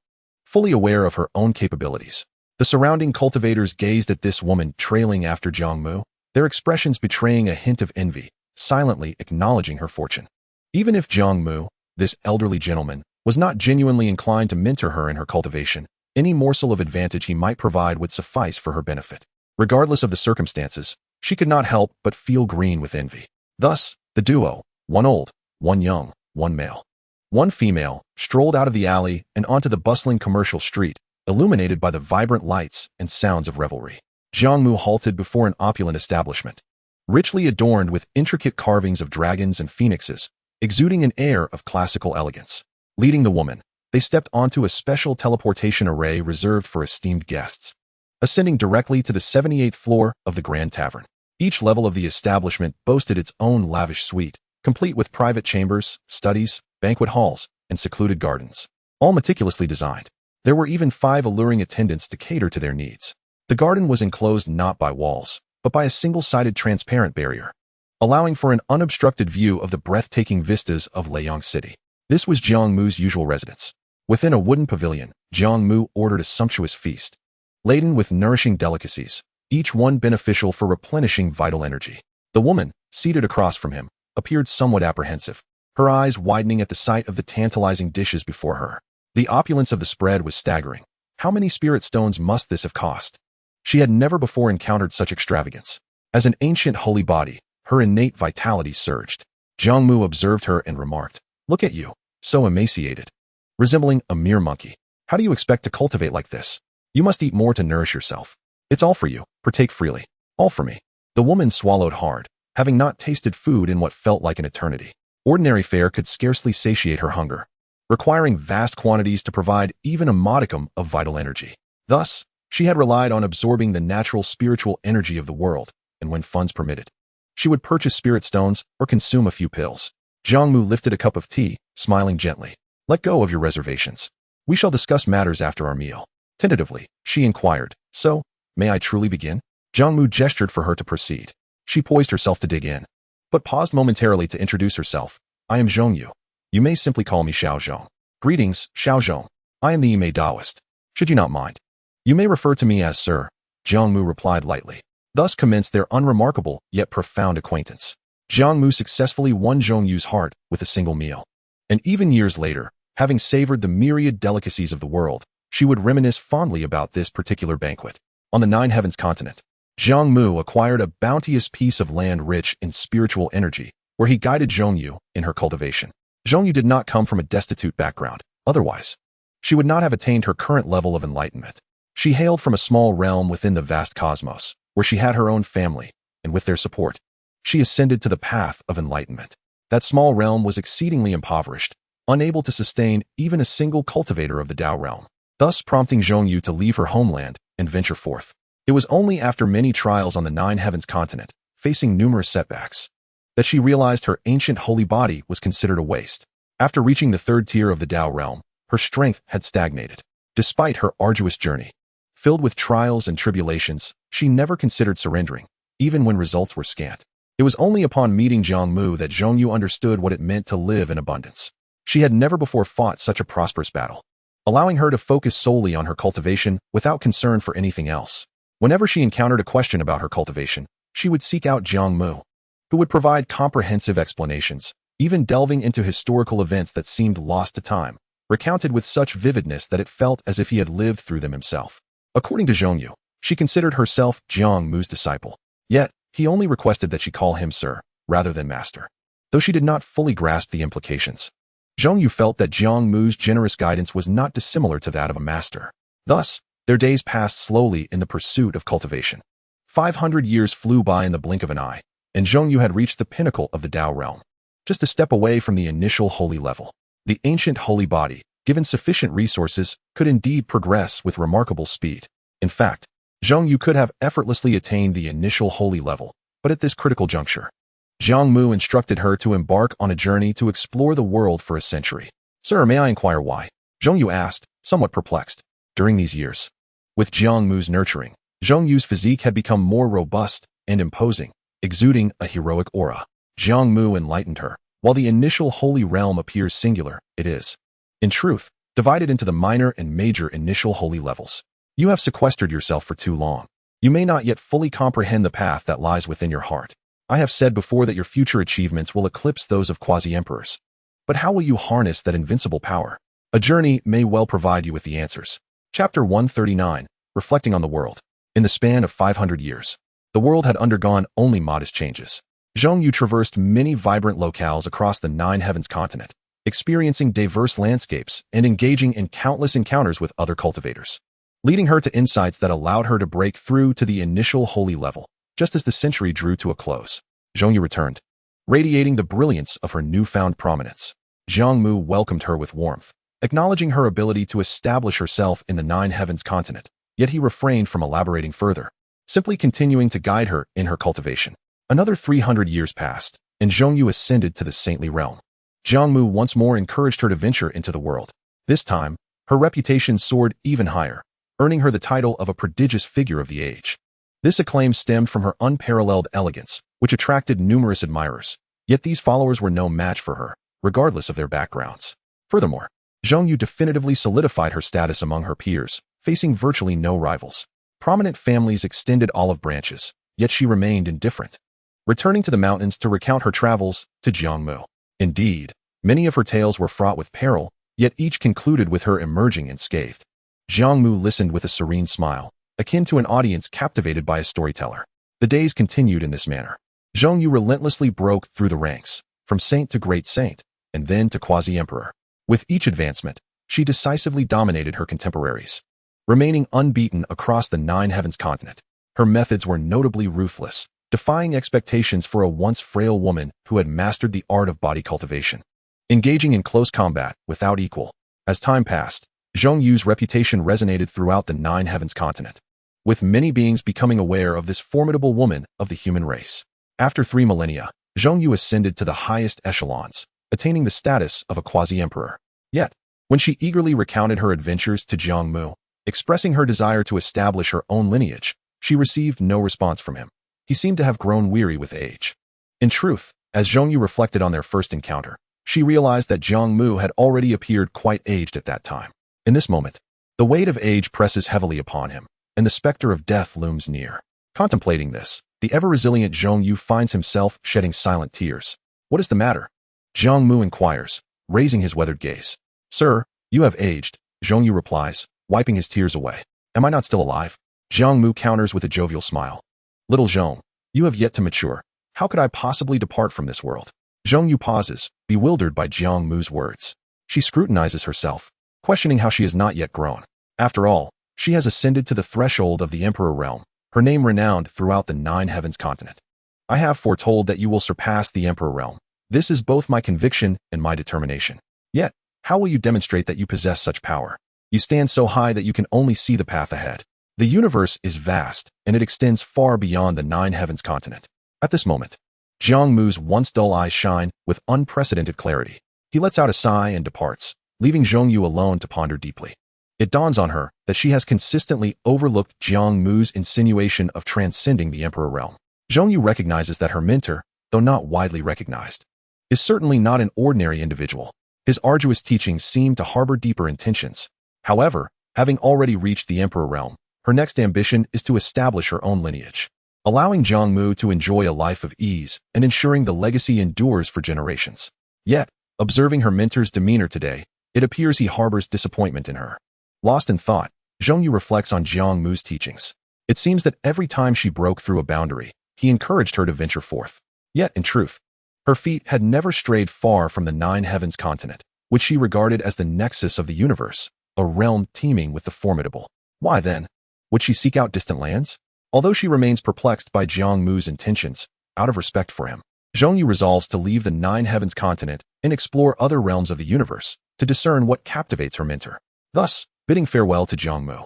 fully aware of her own capabilities. The surrounding cultivators gazed at this woman trailing after Jiang Mu, their expressions betraying a hint of envy, silently acknowledging her fortune. Even if Jiang Mu, this elderly gentleman, was not genuinely inclined to mentor her in her cultivation, any morsel of advantage he might provide would suffice for her benefit. Regardless of the circumstances, she could not help but feel green with envy. Thus, the duo, one old, one young, one male, one female, strolled out of the alley and onto the bustling commercial street, illuminated by the vibrant lights and sounds of revelry. Jiang Mu halted before an opulent establishment, richly adorned with intricate carvings of dragons and phoenixes, exuding an air of classical elegance. Leading the woman, they stepped onto a special teleportation array reserved for esteemed guests, ascending directly to the 78th floor of the Grand Tavern. Each level of the establishment boasted its own lavish suite, complete with private chambers, studies, banquet halls, and secluded gardens, all meticulously designed. There were even 5 alluring attendants to cater to their needs. The garden was enclosed not by walls, but by a single-sided transparent barrier, allowing for an unobstructed view of the breathtaking vistas of Leyang City. This was Jiang Mu's usual residence. Within a wooden pavilion, Jiang Mu ordered a sumptuous feast, laden with nourishing delicacies, each one beneficial for replenishing vital energy. The woman, seated across from him, appeared somewhat apprehensive, her eyes widening at the sight of the tantalizing dishes before her. The opulence of the spread was staggering. How many spirit stones must this have cost? She had never before encountered such extravagance. As an ancient holy body, her innate vitality surged. Jiang Mu observed her and remarked, "Look at you, so emaciated. Resembling a mere monkey. How do you expect to cultivate like this? You must eat more to nourish yourself. It's all for you, partake freely. All for me." The woman swallowed hard, having not tasted food in what felt like an eternity. Ordinary fare could scarcely satiate her hunger, requiring vast quantities to provide even a modicum of vital energy. Thus, she had relied on absorbing the natural spiritual energy of the world, and when funds permitted, she would purchase spirit stones or consume a few pills. Jiang Mu lifted a cup of tea, smiling gently. "Let go of your reservations. We shall discuss matters after our meal." Tentatively, she inquired, "So, may I truly begin?" Jiang Mu gestured for her to proceed. She poised herself to dig in, but paused momentarily to introduce herself. "I am Zhongyu. You may simply call me Xiao Zhong." "Greetings, Xiao Zhong. I am the Yimei Taoist. Should you not mind, you may refer to me as Sir," Jiang Mu replied lightly. Thus commenced their unremarkable yet profound acquaintance. Jiang Mu successfully won Zhongyu's heart with a single meal. And even years later, having savored the myriad delicacies of the world, she would reminisce fondly about this particular banquet. On the Nine Heavens continent, Jiang Mu acquired a bounteous piece of land rich in spiritual energy, where he guided Zhongyu in her cultivation. Zhongyu did not come from a destitute background. Otherwise, she would not have attained her current level of enlightenment. She hailed from a small realm within the vast cosmos, where she had her own family, and with their support, she ascended to the path of enlightenment. That small realm was exceedingly impoverished, unable to sustain even a single cultivator of the Tao realm, thus prompting Zhongyu to leave her homeland and venture forth. It was only after many trials on the Nine Heavens continent, facing numerous setbacks, that she realized her ancient holy body was considered a waste. After reaching the 3rd tier of the Tao realm, her strength had stagnated. Despite her arduous journey, filled with trials and tribulations, she never considered surrendering, even when results were scant. It was only upon meeting Jiang Mu that Zhongyu understood what it meant to live in abundance. She had never before fought such a prosperous battle, allowing her to focus solely on her cultivation without concern for anything else. Whenever she encountered a question about her cultivation, she would seek out Jiang Mu, who would provide comprehensive explanations, even delving into historical events that seemed lost to time, recounted with such vividness that it felt as if he had lived through them himself. According to Zhongyu, she considered herself Jiang Mu's disciple. Yet, he only requested that she call him Sir, rather than Master. Though she did not fully grasp the implications, Zhongyu felt that Jiang Mu's generous guidance was not dissimilar to that of a master. Thus, their days passed slowly in the pursuit of cultivation. 500 years flew by in the blink of an eye, and Zhongyu had reached the pinnacle of the Tao realm, just a step away from the initial holy level. The ancient holy body, given sufficient resources, could indeed progress with remarkable speed. In fact, Zhongyu could have effortlessly attained the initial holy level, but at this critical juncture, Jiang Mu instructed her to embark on a journey to explore the world for a century. "Sir, may I inquire why?" Zhongyu asked, somewhat perplexed. During these years, with Jiang Mu's nurturing, Zhongyu's physique had become more robust and imposing, exuding a heroic aura. Jiang Mu enlightened her. While the initial holy realm appears singular, it is, in truth, divided into the minor and major initial holy levels. You have sequestered yourself for too long. You may not yet fully comprehend the path that lies within your heart. I have said before that your future achievements will eclipse those of quasi-emperors. But how will you harness that invincible power? A journey may well provide you with the answers. Chapter 139, Reflecting on the World. In the span of 500 years, the world had undergone only modest changes. Jiang Mu traversed many vibrant locales across the 9 heavens continent, experiencing diverse landscapes and engaging in countless encounters with other cultivators, leading her to insights that allowed her to break through to the initial holy level. Just as the century drew to a close, Jiang Mu returned, radiating the brilliance of her newfound prominence. Jiang Mu welcomed her with warmth, acknowledging her ability to establish herself in the 9 heavens continent, yet he refrained from elaborating further, simply continuing to guide her in her cultivation. Another 300 years passed, and Jiang Mu ascended to the saintly realm. Jiang Mu once more encouraged her to venture into the world. This time, her reputation soared even higher, earning her the title of a prodigious figure of the age. This acclaim stemmed from her unparalleled elegance, which attracted numerous admirers, yet these followers were no match for her, regardless of their backgrounds. Furthermore, Jiang Mu definitively solidified her status among her peers, facing virtually no rivals. Prominent families extended olive branches, yet she remained indifferent, returning to the mountains to recount her travels to Jiang Mu. Indeed, many of her tales were fraught with peril, yet each concluded with her emerging unscathed. Jiang Mu listened with a serene smile, akin to an audience captivated by a storyteller. The days continued in this manner. Jiang Mu relentlessly broke through the ranks, from saint to great saint, and then to quasi-emperor. With each advancement, she decisively dominated her contemporaries, remaining unbeaten across the 9 heavens continent. Her methods were notably ruthless, defying expectations for a once frail woman who had mastered the art of body cultivation. Engaging in close combat without equal. As time passed, Jiang Mu's reputation resonated throughout the 9 heavens continent, with many beings becoming aware of this formidable woman of the human race. After 3 millennia, Jiang Mu ascended to the highest echelons, attaining the status of a quasi-emperor. Yet, when she eagerly recounted her adventures to Jiang Mu, expressing her desire to establish her own lineage, she received no response from him. He seemed to have grown weary with age. In truth, as Jiang Mu reflected on their first encounter, she realized that Jiang Mu had already appeared quite aged at that time. In this moment, the weight of age presses heavily upon him, and the specter of death looms near. Contemplating this, the ever-resilient Jiang Mu finds himself shedding silent tears. What is the matter? Jiang Mu inquires, raising his weathered gaze. Sir, you have aged, Jiang Mu replies, wiping his tears away. Am I not still alive? Jiang Mu counters with a jovial smile. Little Jiang, you have yet to mature. How could I possibly depart from this world? Jiang Mu pauses, bewildered by Jiang Mu's words. She scrutinizes herself, questioning how she has not yet grown. After all, she has ascended to the threshold of the Emperor realm, her name renowned throughout the 9 heavens continent. I have foretold that you will surpass the Emperor realm. This is both my conviction and my determination. Yet, how will you demonstrate that you possess such power? You stand so high that you can only see the path ahead. The universe is vast, and it extends far beyond the 9 heavens continent. At this moment, Jiang Mu's once dull eyes shine with unprecedented clarity. He lets out a sigh and departs, leaving Jiang Mu alone to ponder deeply. It dawns on her that she has consistently overlooked Jiang Mu's insinuation of transcending the Emperor realm. Jiang Mu recognizes that her mentor, though not widely recognized, is certainly not an ordinary individual. His arduous teachings seem to harbor deeper intentions. However, having already reached the Emperor realm, her next ambition is to establish her own lineage, allowing Jiang Mu to enjoy a life of ease and ensuring the legacy endures for generations. Yet, observing her mentor's demeanor today, it appears he harbors disappointment in her. Lost in thought, Jiang Mu reflects on Jiang Mu's teachings. It seems that every time she broke through a boundary, he encouraged her to venture forth. Yet, in truth, her feet had never strayed far from the 9 heavens continent, which she regarded as the nexus of the universe, a realm teeming with the formidable. Why then would she seek out distant lands? Although she remains perplexed by Jiang Mu's intentions, out of respect for him, Jiang Mu resolves to leave the 9 heavens continent and explore other realms of the universe to discern what captivates her mentor. Thus, bidding farewell to Jiang Mu,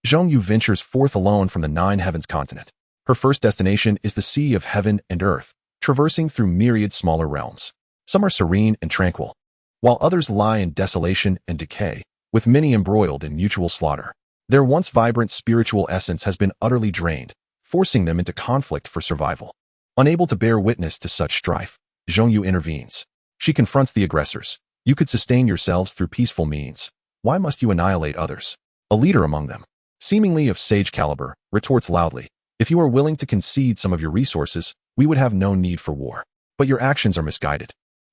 Jiang Mu ventures forth alone from the 9 heavens continent. Her first destination is the sea of heaven and earth, traversing through myriad smaller realms. Some are serene and tranquil, while others lie in desolation and decay, with many embroiled in mutual slaughter. Their once vibrant spiritual essence has been utterly drained, forcing them into conflict for survival. Unable to bear witness to such strife, Jiang Mu intervenes. She confronts the aggressors. You could sustain yourselves through peaceful means. Why must you annihilate others? A leader among them, seemingly of sage caliber, retorts loudly, if you are willing to concede some of your resources, we would have no need for war. But your actions are misguided.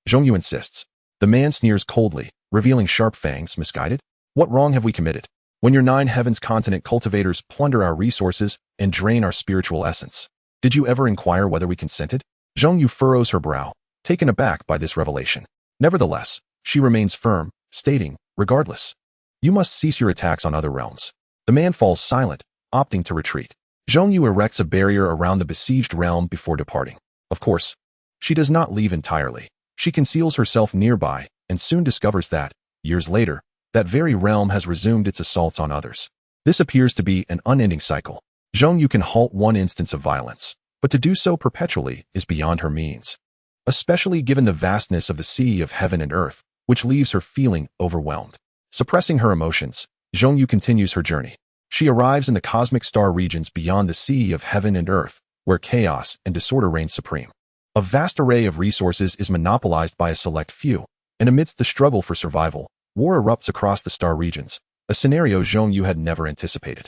Jiang Mu insists. The man sneers coldly, revealing sharp fangs. Misguided? What wrong have we committed? When your 9 heavens continent cultivators plunder our resources and drain our spiritual essence, did you ever inquire whether we consented? Jiang Mu furrows her brow, taken aback by this revelation. Nevertheless, she remains firm, stating, regardless, you must cease your attacks on other realms. The man falls silent, opting to retreat. Jiang Mu erects a barrier around the besieged realm before departing. Of course, she does not leave entirely. She conceals herself nearby and soon discovers that, years later, that very realm has resumed its assaults on others. This appears to be an unending cycle. Jiang Mu can halt one instance of violence, but to do so perpetually is beyond her means, especially given the vastness of the sea of heaven and earth, which leaves her feeling overwhelmed. Suppressing her emotions, Jiang Mu continues her journey. She arrives in the cosmic star regions beyond the sea of heaven and earth, where chaos and disorder reign supreme. A vast array of resources is monopolized by a select few, and amidst the struggle for survival, war erupts across the star regions, a scenario Jiang Mu had never anticipated.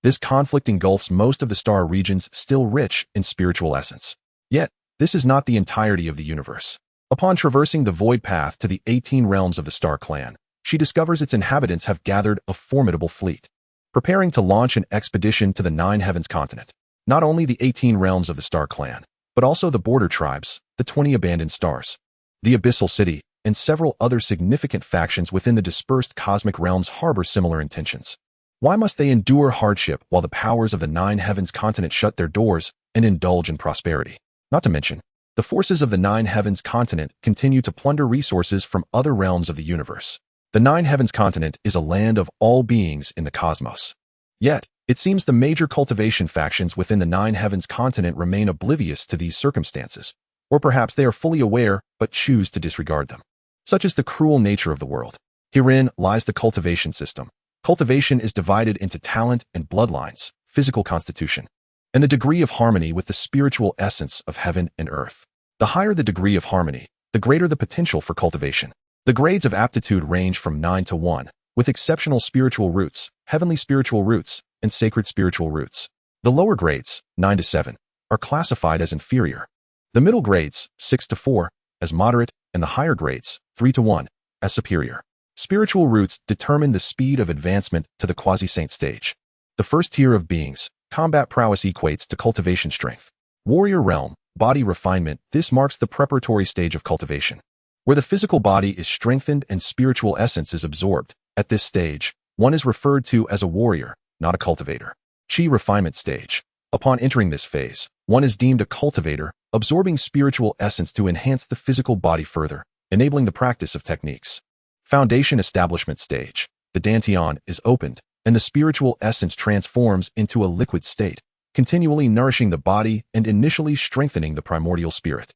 This conflict engulfs most of the star regions still rich in spiritual essence. Yet, this is not the entirety of the universe. Upon traversing the void path to the 18 realms of the Star Clan, she discovers its inhabitants have gathered a formidable fleet, preparing to launch an expedition to the 9 heavens continent. Not only the 18 realms of the Star Clan, but also the border tribes, the 20 abandoned stars, the Abyssal City, and several other significant factions within the dispersed cosmic realms harbor similar intentions. Why must they endure hardship while the powers of the 9 heavens continent shut their doors and indulge in prosperity? Not to mention, the forces of the 9 heavens continent continue to plunder resources from other realms of the universe. The 9 heavens continent is a land of all beings in the cosmos. Yet, it seems the major cultivation factions within the 9 heavens continent remain oblivious to these circumstances, or perhaps they are fully aware but choose to disregard them. Such is the cruel nature of the world. Herein lies the cultivation system. Cultivation is divided into talent and bloodlines, physical constitution, and the degree of harmony with the spiritual essence of heaven and earth. The higher the degree of harmony, the greater the potential for cultivation. The grades of aptitude range from 9 to 1, with exceptional spiritual roots, heavenly spiritual roots, and sacred spiritual roots. The lower grades, 9 to 7, are classified as inferior. The middle grades, 6 to 4, as moderate, and the higher grades, 3 to 1, as superior. Spiritual roots determine the speed of advancement to the quasi-saint stage. The first tier of beings, combat prowess equates to cultivation strength. Warrior realm, body refinement, this marks the preparatory stage of cultivation, where the physical body is strengthened and spiritual essence is absorbed. At this stage, one is referred to as a warrior, not a cultivator. Chi refinement stage. Upon entering this phase, one is deemed a cultivator, absorbing spiritual essence to enhance the physical body further, enabling the practice of techniques. Foundation establishment stage. The dantian is opened, and the spiritual essence transforms into a liquid state, continually nourishing the body and initially strengthening the primordial spirit.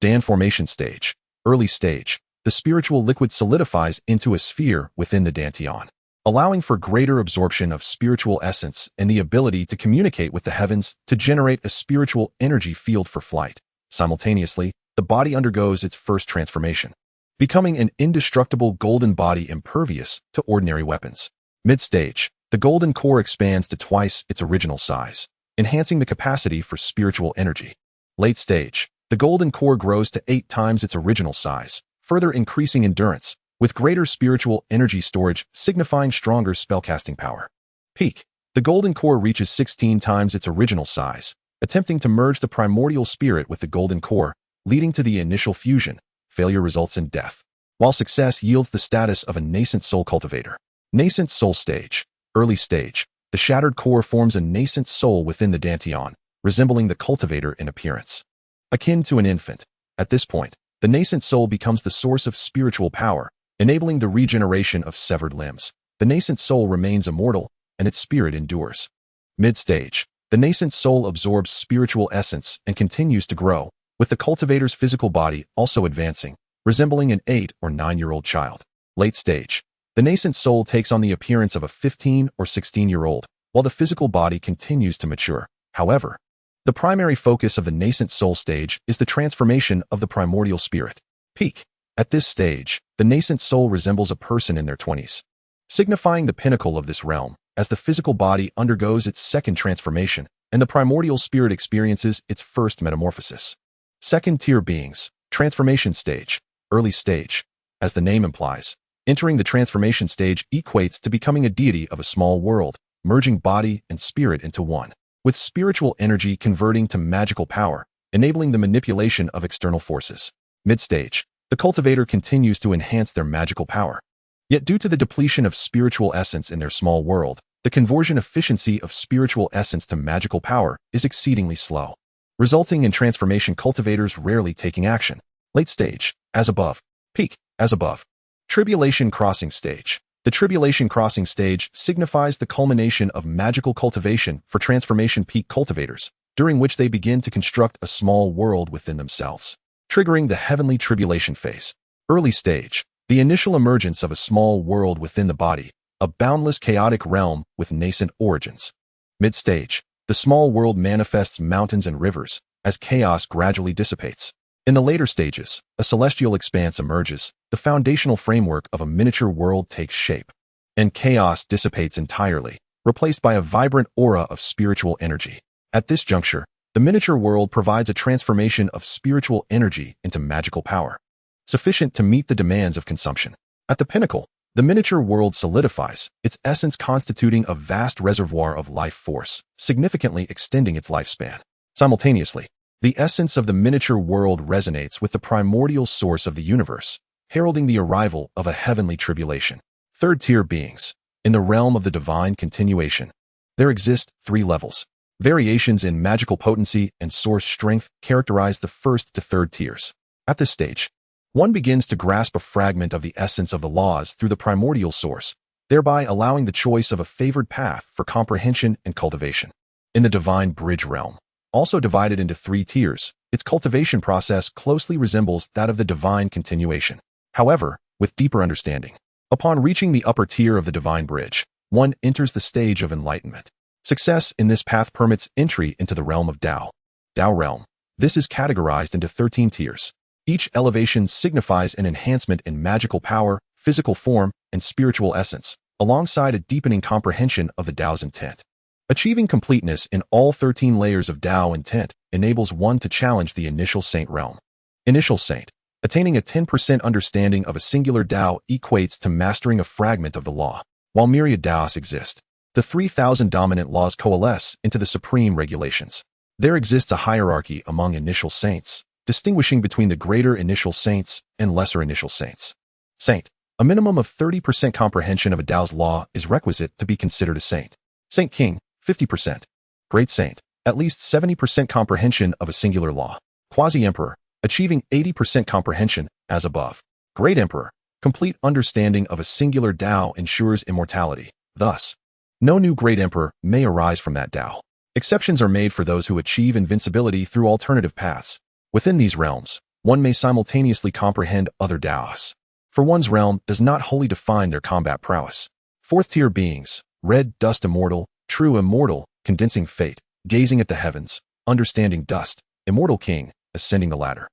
Dan formation stage. Early stage. The spiritual liquid solidifies into a sphere within the dantian, allowing for greater absorption of spiritual essence and the ability to communicate with the heavens to generate a spiritual energy field for flight. Simultaneously, the body undergoes its first transformation, becoming an indestructible golden body impervious to ordinary weapons. Mid-stage, the golden core expands to twice its original size, enhancing the capacity for spiritual energy. Late stage, the golden core grows to 8 times its original size, further increasing endurance, with greater spiritual energy storage signifying stronger spellcasting power. Peak, the golden core reaches 16 times its original size, attempting to merge the primordial spirit with the golden core, leading to the initial fusion. Failure results in death, while success yields the status of a nascent soul cultivator. Nascent soul stage. Early stage. The shattered core forms a nascent soul within the dantian, resembling the cultivator in appearance. Akin to an infant, at this point, the nascent soul becomes the source of spiritual power, enabling the regeneration of severed limbs. The nascent soul remains immortal, and its spirit endures. Mid-stage. The nascent soul absorbs spiritual essence and continues to grow, with the cultivator's physical body also advancing, resembling an 8 or 9-year-old child. Late stage. The nascent soul takes on the appearance of a 15 or 16-year-old, while the physical body continues to mature. However, the primary focus of the nascent soul stage is the transformation of the primordial spirit. Peak. At this stage, the nascent soul resembles a person in their 20s. signifying the pinnacle of this realm, as the physical body undergoes its second transformation and the primordial spirit experiences its first metamorphosis. Second-tier beings, transformation stage, early stage. As the name implies, entering the transformation stage equates to becoming a deity of a small world, merging body and spirit into one, with spiritual energy converting to magical power, enabling the manipulation of external forces. Mid-stage, the cultivator continues to enhance their magical power. Yet due to the depletion of spiritual essence in their small world, the conversion efficiency of spiritual essence to magical power is exceedingly slow, resulting in transformation cultivators rarely taking action. Late stage, as above. Peak, as above. Tribulation crossing stage. The tribulation crossing stage signifies the culmination of magical cultivation for transformation peak cultivators, during which they begin to construct a small world within themselves, triggering the heavenly tribulation phase. Early stage. The initial emergence of a small world within the body, a boundless chaotic realm with nascent origins. Mid-stage. The small world manifests mountains and rivers, as chaos gradually dissipates. In the later stages, a celestial expanse emerges, the foundational framework of a miniature world takes shape, and chaos dissipates entirely, replaced by a vibrant aura of spiritual energy. At this juncture, the miniature world provides a transformation of spiritual energy into magical power, sufficient to meet the demands of consumption. At the pinnacle, the miniature world solidifies, its essence constituting a vast reservoir of life force, significantly extending its lifespan. Simultaneously, the essence of the miniature world resonates with the primordial source of the universe, heralding the arrival of a heavenly tribulation. Third-tier beings. In the realm of the divine continuation, there exist 3 levels. Variations in magical potency and source strength characterize the first to third tiers. At this stage, one begins to grasp a fragment of the essence of the laws through the primordial source, thereby allowing the choice of a favored path for comprehension and cultivation. In the divine bridge realm, also divided into 3 tiers, its cultivation process closely resembles that of the divine continuation, however, with deeper understanding. Upon reaching the upper tier of the divine bridge, one enters the stage of enlightenment. Success in this path permits entry into the realm of Tao. Tao realm. This is categorized into 13 tiers. Each elevation signifies an enhancement in magical power, physical form, and spiritual essence, alongside a deepening comprehension of the Tao's intent. Achieving completeness in all 13 layers of Tao intent enables one to challenge the initial saint realm. Initial saint. Attaining a 10% understanding of a singular Tao equates to mastering a fragment of the law. While myriad Taos exist, the 3,000 dominant laws coalesce into the supreme regulations. There exists a hierarchy among initial saints, distinguishing between the greater initial saints and lesser initial saints. Saint. A minimum of 30% comprehension of a Tao's law is requisite to be considered a saint. Saint King, 50%. Great Saint. At least 70% comprehension of a singular law. Quasi-Emperor. Achieving 80% comprehension, as above. Great Emperor. Complete understanding of a singular Tao ensures immortality. Thus, no new Great Emperor may arise from that Tao. Exceptions are made for those who achieve invincibility through alternative paths. Within these realms, one may simultaneously comprehend other Taos, for one's realm does not wholly define their combat prowess. Fourth-tier beings. Red dust immortal, true immortal, condensing fate, gazing at the heavens, understanding dust, immortal king, ascending the ladder.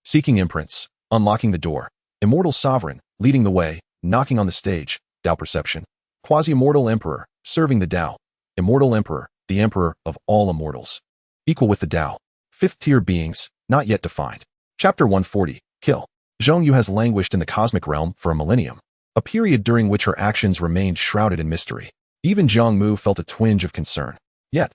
Seeking imprints, unlocking the door, immortal sovereign, leading the way, knocking on the stage, Tao perception. Quasi-immortal emperor, serving the Tao. Immortal emperor, the emperor of all immortals. Equal with the Tao. Fifth-tier beings, not yet defined. Chapter 140, Kill. Jiang Mu has languished in the cosmic realm for a millennium, a period during which her actions remained shrouded in mystery. Even Jiang Mu felt a twinge of concern. Yet,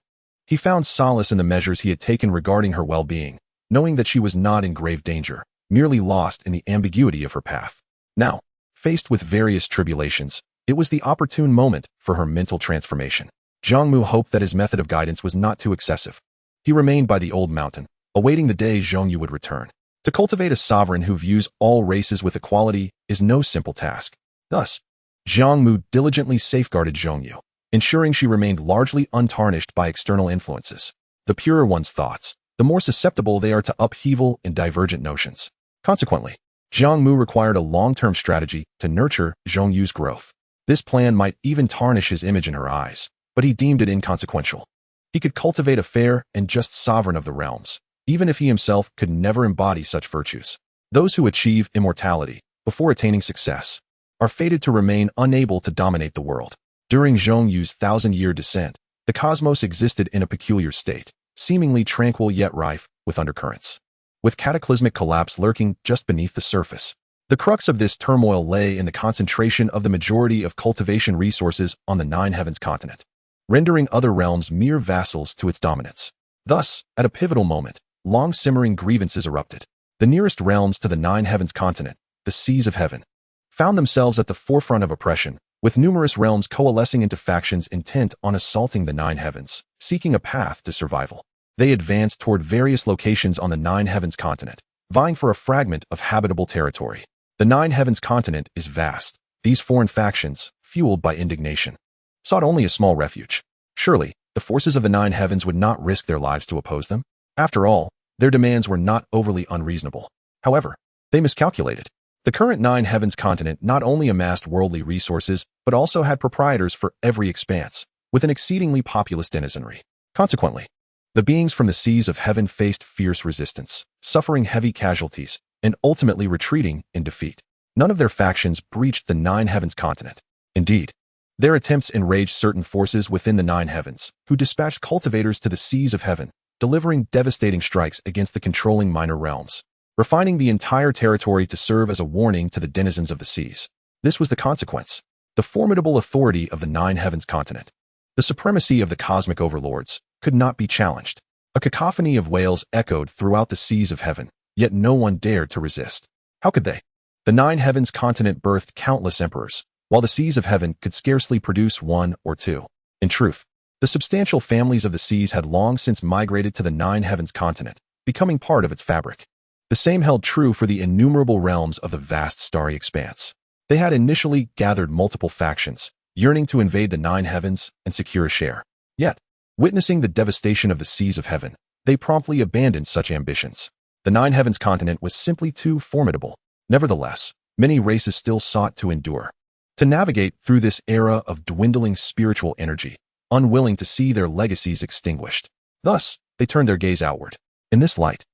he found solace in the measures he had taken regarding her well-being, knowing that she was not in grave danger, merely lost in the ambiguity of her path. Now, faced with various tribulations, it was the opportune moment for her mental transformation. Jiang Mu hoped that his method of guidance was not too excessive. He remained by the old mountain, awaiting the day Jiang Mu would return. To cultivate a sovereign who views all races with equality is no simple task. Thus, Jiang Mu diligently safeguarded Jiang Mu, ensuring she remained largely untarnished by external influences. The purer one's thoughts, the more susceptible they are to upheaval and divergent notions. Consequently, Jiang Mu required a long-term strategy to nurture Jiang Yu's growth. This plan might even tarnish his image in her eyes, but he deemed it inconsequential. He could cultivate a fair and just sovereign of the realms, even if he himself could never embody such virtues. Those who achieve immortality, before attaining success, are fated to remain unable to dominate the world. During Jiang Mu's thousand-year descent, the cosmos existed in a peculiar state, seemingly tranquil yet rife with undercurrents, with cataclysmic collapse lurking just beneath the surface. The crux of this turmoil lay in the concentration of the majority of cultivation resources on the Nine Heavens continent, rendering other realms mere vassals to its dominance. Thus, at a pivotal moment, long-simmering grievances erupted. The nearest realms to the Nine Heavens continent, the Seas of Heaven, found themselves at the forefront of oppression, with numerous realms coalescing into factions intent on assaulting the Nine Heavens, seeking a path to survival. They advanced toward various locations on the Nine Heavens continent, vying for a fragment of habitable territory. The Nine Heavens continent is vast. These foreign factions, fueled by indignation, sought only a small refuge. Surely, the forces of the Nine Heavens would not risk their lives to oppose them? After all, their demands were not overly unreasonable. However, they miscalculated. The current Nine Heavens continent not only amassed worldly resources, but also had proprietors for every expanse, with an exceedingly populous denizenry. Consequently, the beings from the Seas of Heaven faced fierce resistance, suffering heavy casualties, and ultimately retreating in defeat. None of their factions breached the Nine Heavens continent. Indeed, their attempts enraged certain forces within the Nine Heavens, who dispatched cultivators to the Seas of Heaven, delivering devastating strikes against the controlling minor realms, refining the entire territory to serve as a warning to the denizens of the seas. This was the consequence: the formidable authority of the Nine Heavens continent. The supremacy of the cosmic overlords could not be challenged. A cacophony of wails echoed throughout the Seas of Heaven, yet no one dared to resist. How could they? The Nine Heavens continent birthed countless emperors, while the Seas of Heaven could scarcely produce one or two. In truth, the substantial families of the seas had long since migrated to the Nine Heavens continent, becoming part of its fabric. The same held true for the innumerable realms of the vast starry expanse. They had initially gathered multiple factions, yearning to invade the Nine Heavens and secure a share. Yet, witnessing the devastation of the Seas of Heaven, they promptly abandoned such ambitions. The Nine Heavens continent was simply too formidable. Nevertheless, many races still sought to endure, to navigate through this era of dwindling spiritual energy, unwilling to see their legacies extinguished. Thus, they turned their gaze outward. In this light,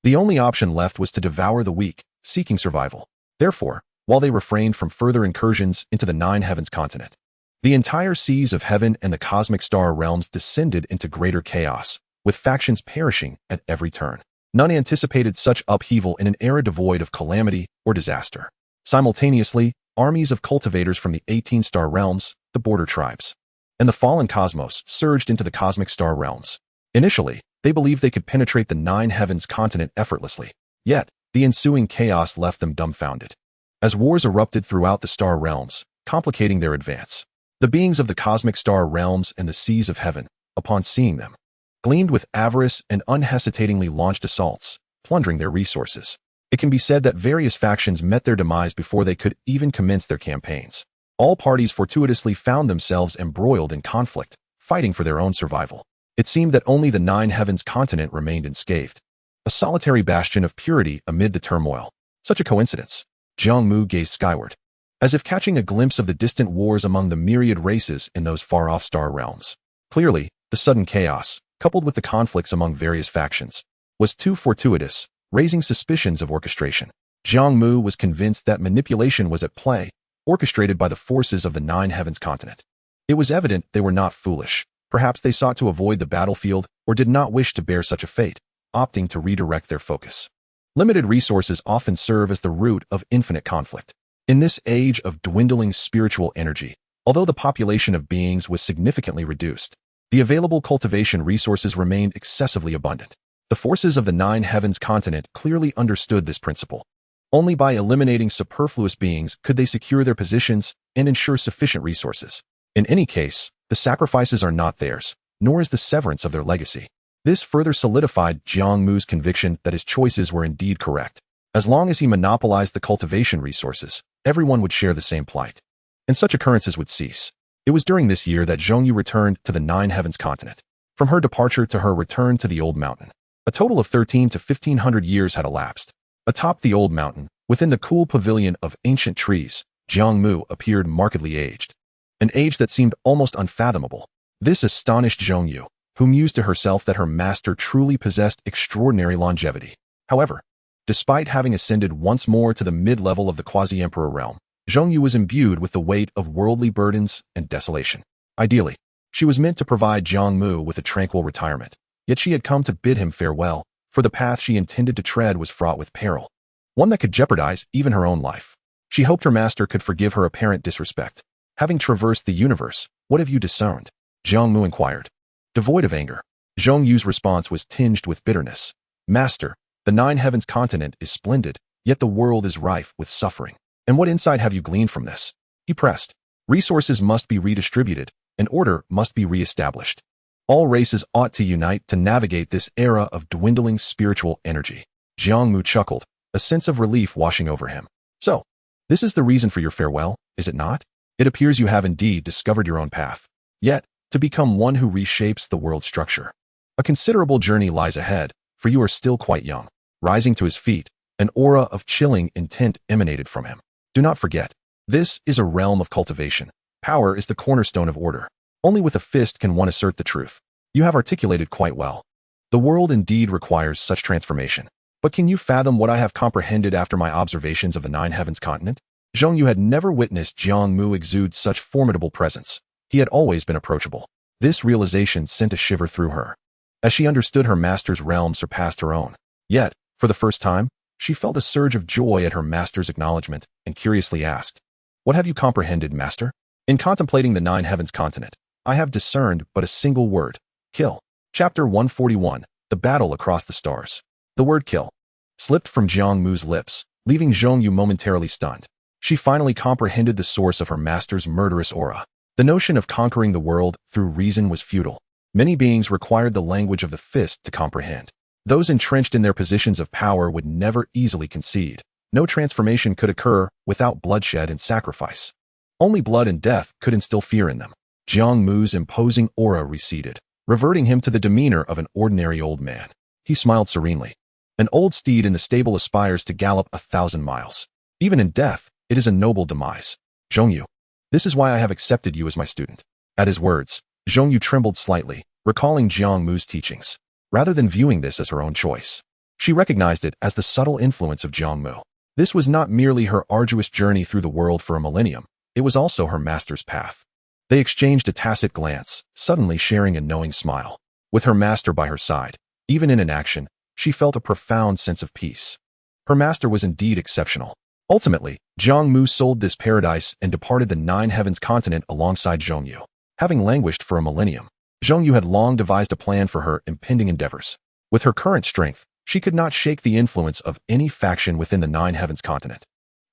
the only option left was to devour the weak, seeking survival. Therefore, while they refrained from further incursions into the Nine Heavens continent, the entire Seas of Heaven and the cosmic star realms descended into greater chaos, with factions perishing at every turn. None anticipated such upheaval in an era devoid of calamity or disaster. Simultaneously, armies of cultivators from the 18-star realms, the border tribes, and the fallen cosmos surged into the cosmic star realms. Initially, they believed they could penetrate the Nine Heavens continent effortlessly. Yet, the ensuing chaos left them dumbfounded. As wars erupted throughout the star realms, complicating their advance, the beings of the cosmic star realms and the Seas of Heaven, upon seeing them, gleamed with avarice and unhesitatingly launched assaults, plundering their resources. It can be said that various factions met their demise before they could even commence their campaigns. All parties fortuitously found themselves embroiled in conflict, fighting for their own survival. It seemed that only the Nine Heavens continent remained unscathed, a solitary bastion of purity amid the turmoil. Such a coincidence. Jiang Mu gazed skyward, as if catching a glimpse of the distant wars among the myriad races in those far-off star realms. Clearly, the sudden chaos, coupled with the conflicts among various factions, was too fortuitous, raising suspicions of orchestration. Jiang Mu was convinced that manipulation was at play, orchestrated by the forces of the Nine Heavens continent. It was evident they were not foolish. Perhaps they sought to avoid the battlefield or did not wish to bear such a fate, opting to redirect their focus. Limited resources often serve as the root of infinite conflict. In this age of dwindling spiritual energy, although the population of beings was significantly reduced, the available cultivation resources remained excessively abundant. The forces of the Nine Heavens continent clearly understood this principle. Only by eliminating superfluous beings could they secure their positions and ensure sufficient resources. In any case, the sacrifices are not theirs, nor is the severance of their legacy. This further solidified Jiang Mu's conviction that his choices were indeed correct. As long as he monopolized the cultivation resources, everyone would share the same plight, and such occurrences would cease. It was during this year that Jiang Mu returned to the Nine Heavens continent. From her departure to her return to the old mountain, a total of 13 to 1500 years had elapsed. Atop the old mountain, within the cool pavilion of ancient trees, Jiang Mu appeared markedly aged, an age that seemed almost unfathomable. This astonished Jiang Mu, who mused to herself that her master truly possessed extraordinary longevity. However, despite having ascended once more to the mid-level of the quasi-emperor realm, Jiang Mu was imbued with the weight of worldly burdens and desolation. Ideally, she was meant to provide Jiang Mu with a tranquil retirement, yet she had come to bid him farewell, for the path she intended to tread was fraught with peril, one that could jeopardize even her own life. She hoped her master could forgive her apparent disrespect. Having traversed the universe, what have you discerned? Jiang Mu inquired. Devoid of anger, Zhong Yu's response was tinged with bitterness. Master, the Nine Heavens continent is splendid, yet the world is rife with suffering. And what insight have you gleaned from this? He pressed. Resources must be redistributed, and order must be reestablished. All races ought to unite to navigate this era of dwindling spiritual energy. Jiang Mu chuckled, a sense of relief washing over him. So, this is the reason for your farewell, is it not? It appears you have indeed discovered your own path. Yet, to become one who reshapes the world structure. A considerable journey lies ahead, for you are still quite young. Rising to his feet, an aura of chilling intent emanated from him. Do not forget, this is a realm of cultivation. Power is the cornerstone of order. Only with a fist can one assert the truth. You have articulated quite well. The world indeed requires such transformation. But can you fathom what I have comprehended after my observations of the Nine Heavens continent? Zhong Yu had never witnessed Jiang Mu exude such formidable presence. He had always been approachable. This realization sent a shiver through her, as she understood her master's realm surpassed her own. Yet, for the first time, she felt a surge of joy at her master's acknowledgement and curiously asked, "What have you comprehended, master?" In contemplating the Nine Heavens continent, I have discerned but a single word: kill. Chapter 141, The Battle Across the Stars. The word kill slipped from Jiang Mu's lips, leaving Zhong Yu momentarily stunned. She finally comprehended the source of her master's murderous aura. The notion of conquering the world through reason was futile. Many beings required the language of the fist to comprehend. Those entrenched in their positions of power would never easily concede. No transformation could occur without bloodshed and sacrifice. Only blood and death could instill fear in them. Jiang Mu's imposing aura receded, reverting him to the demeanor of an ordinary old man. He smiled serenely. An old steed in the stable aspires to gallop 1,000 miles. Even in death, it is a noble demise. Zhong Yu, this is why I have accepted you as my student. At his words, Zhong Yu trembled slightly, recalling Jiang Mu's teachings. Rather than viewing this as her own choice, she recognized it as the subtle influence of Jiang Mu. This was not merely her arduous journey through the world for a millennium, it was also her master's path. They exchanged a tacit glance, suddenly sharing a knowing smile. With her master by her side, even in inaction, she felt a profound sense of peace. Her master was indeed exceptional. Ultimately, Jiang Mu sold this paradise and departed the Nine Heavens continent alongside Zhong Yu. Having languished for a millennium, Zhong Yu had long devised a plan for her impending endeavors. With her current strength, she could not shake the influence of any faction within the Nine Heavens continent,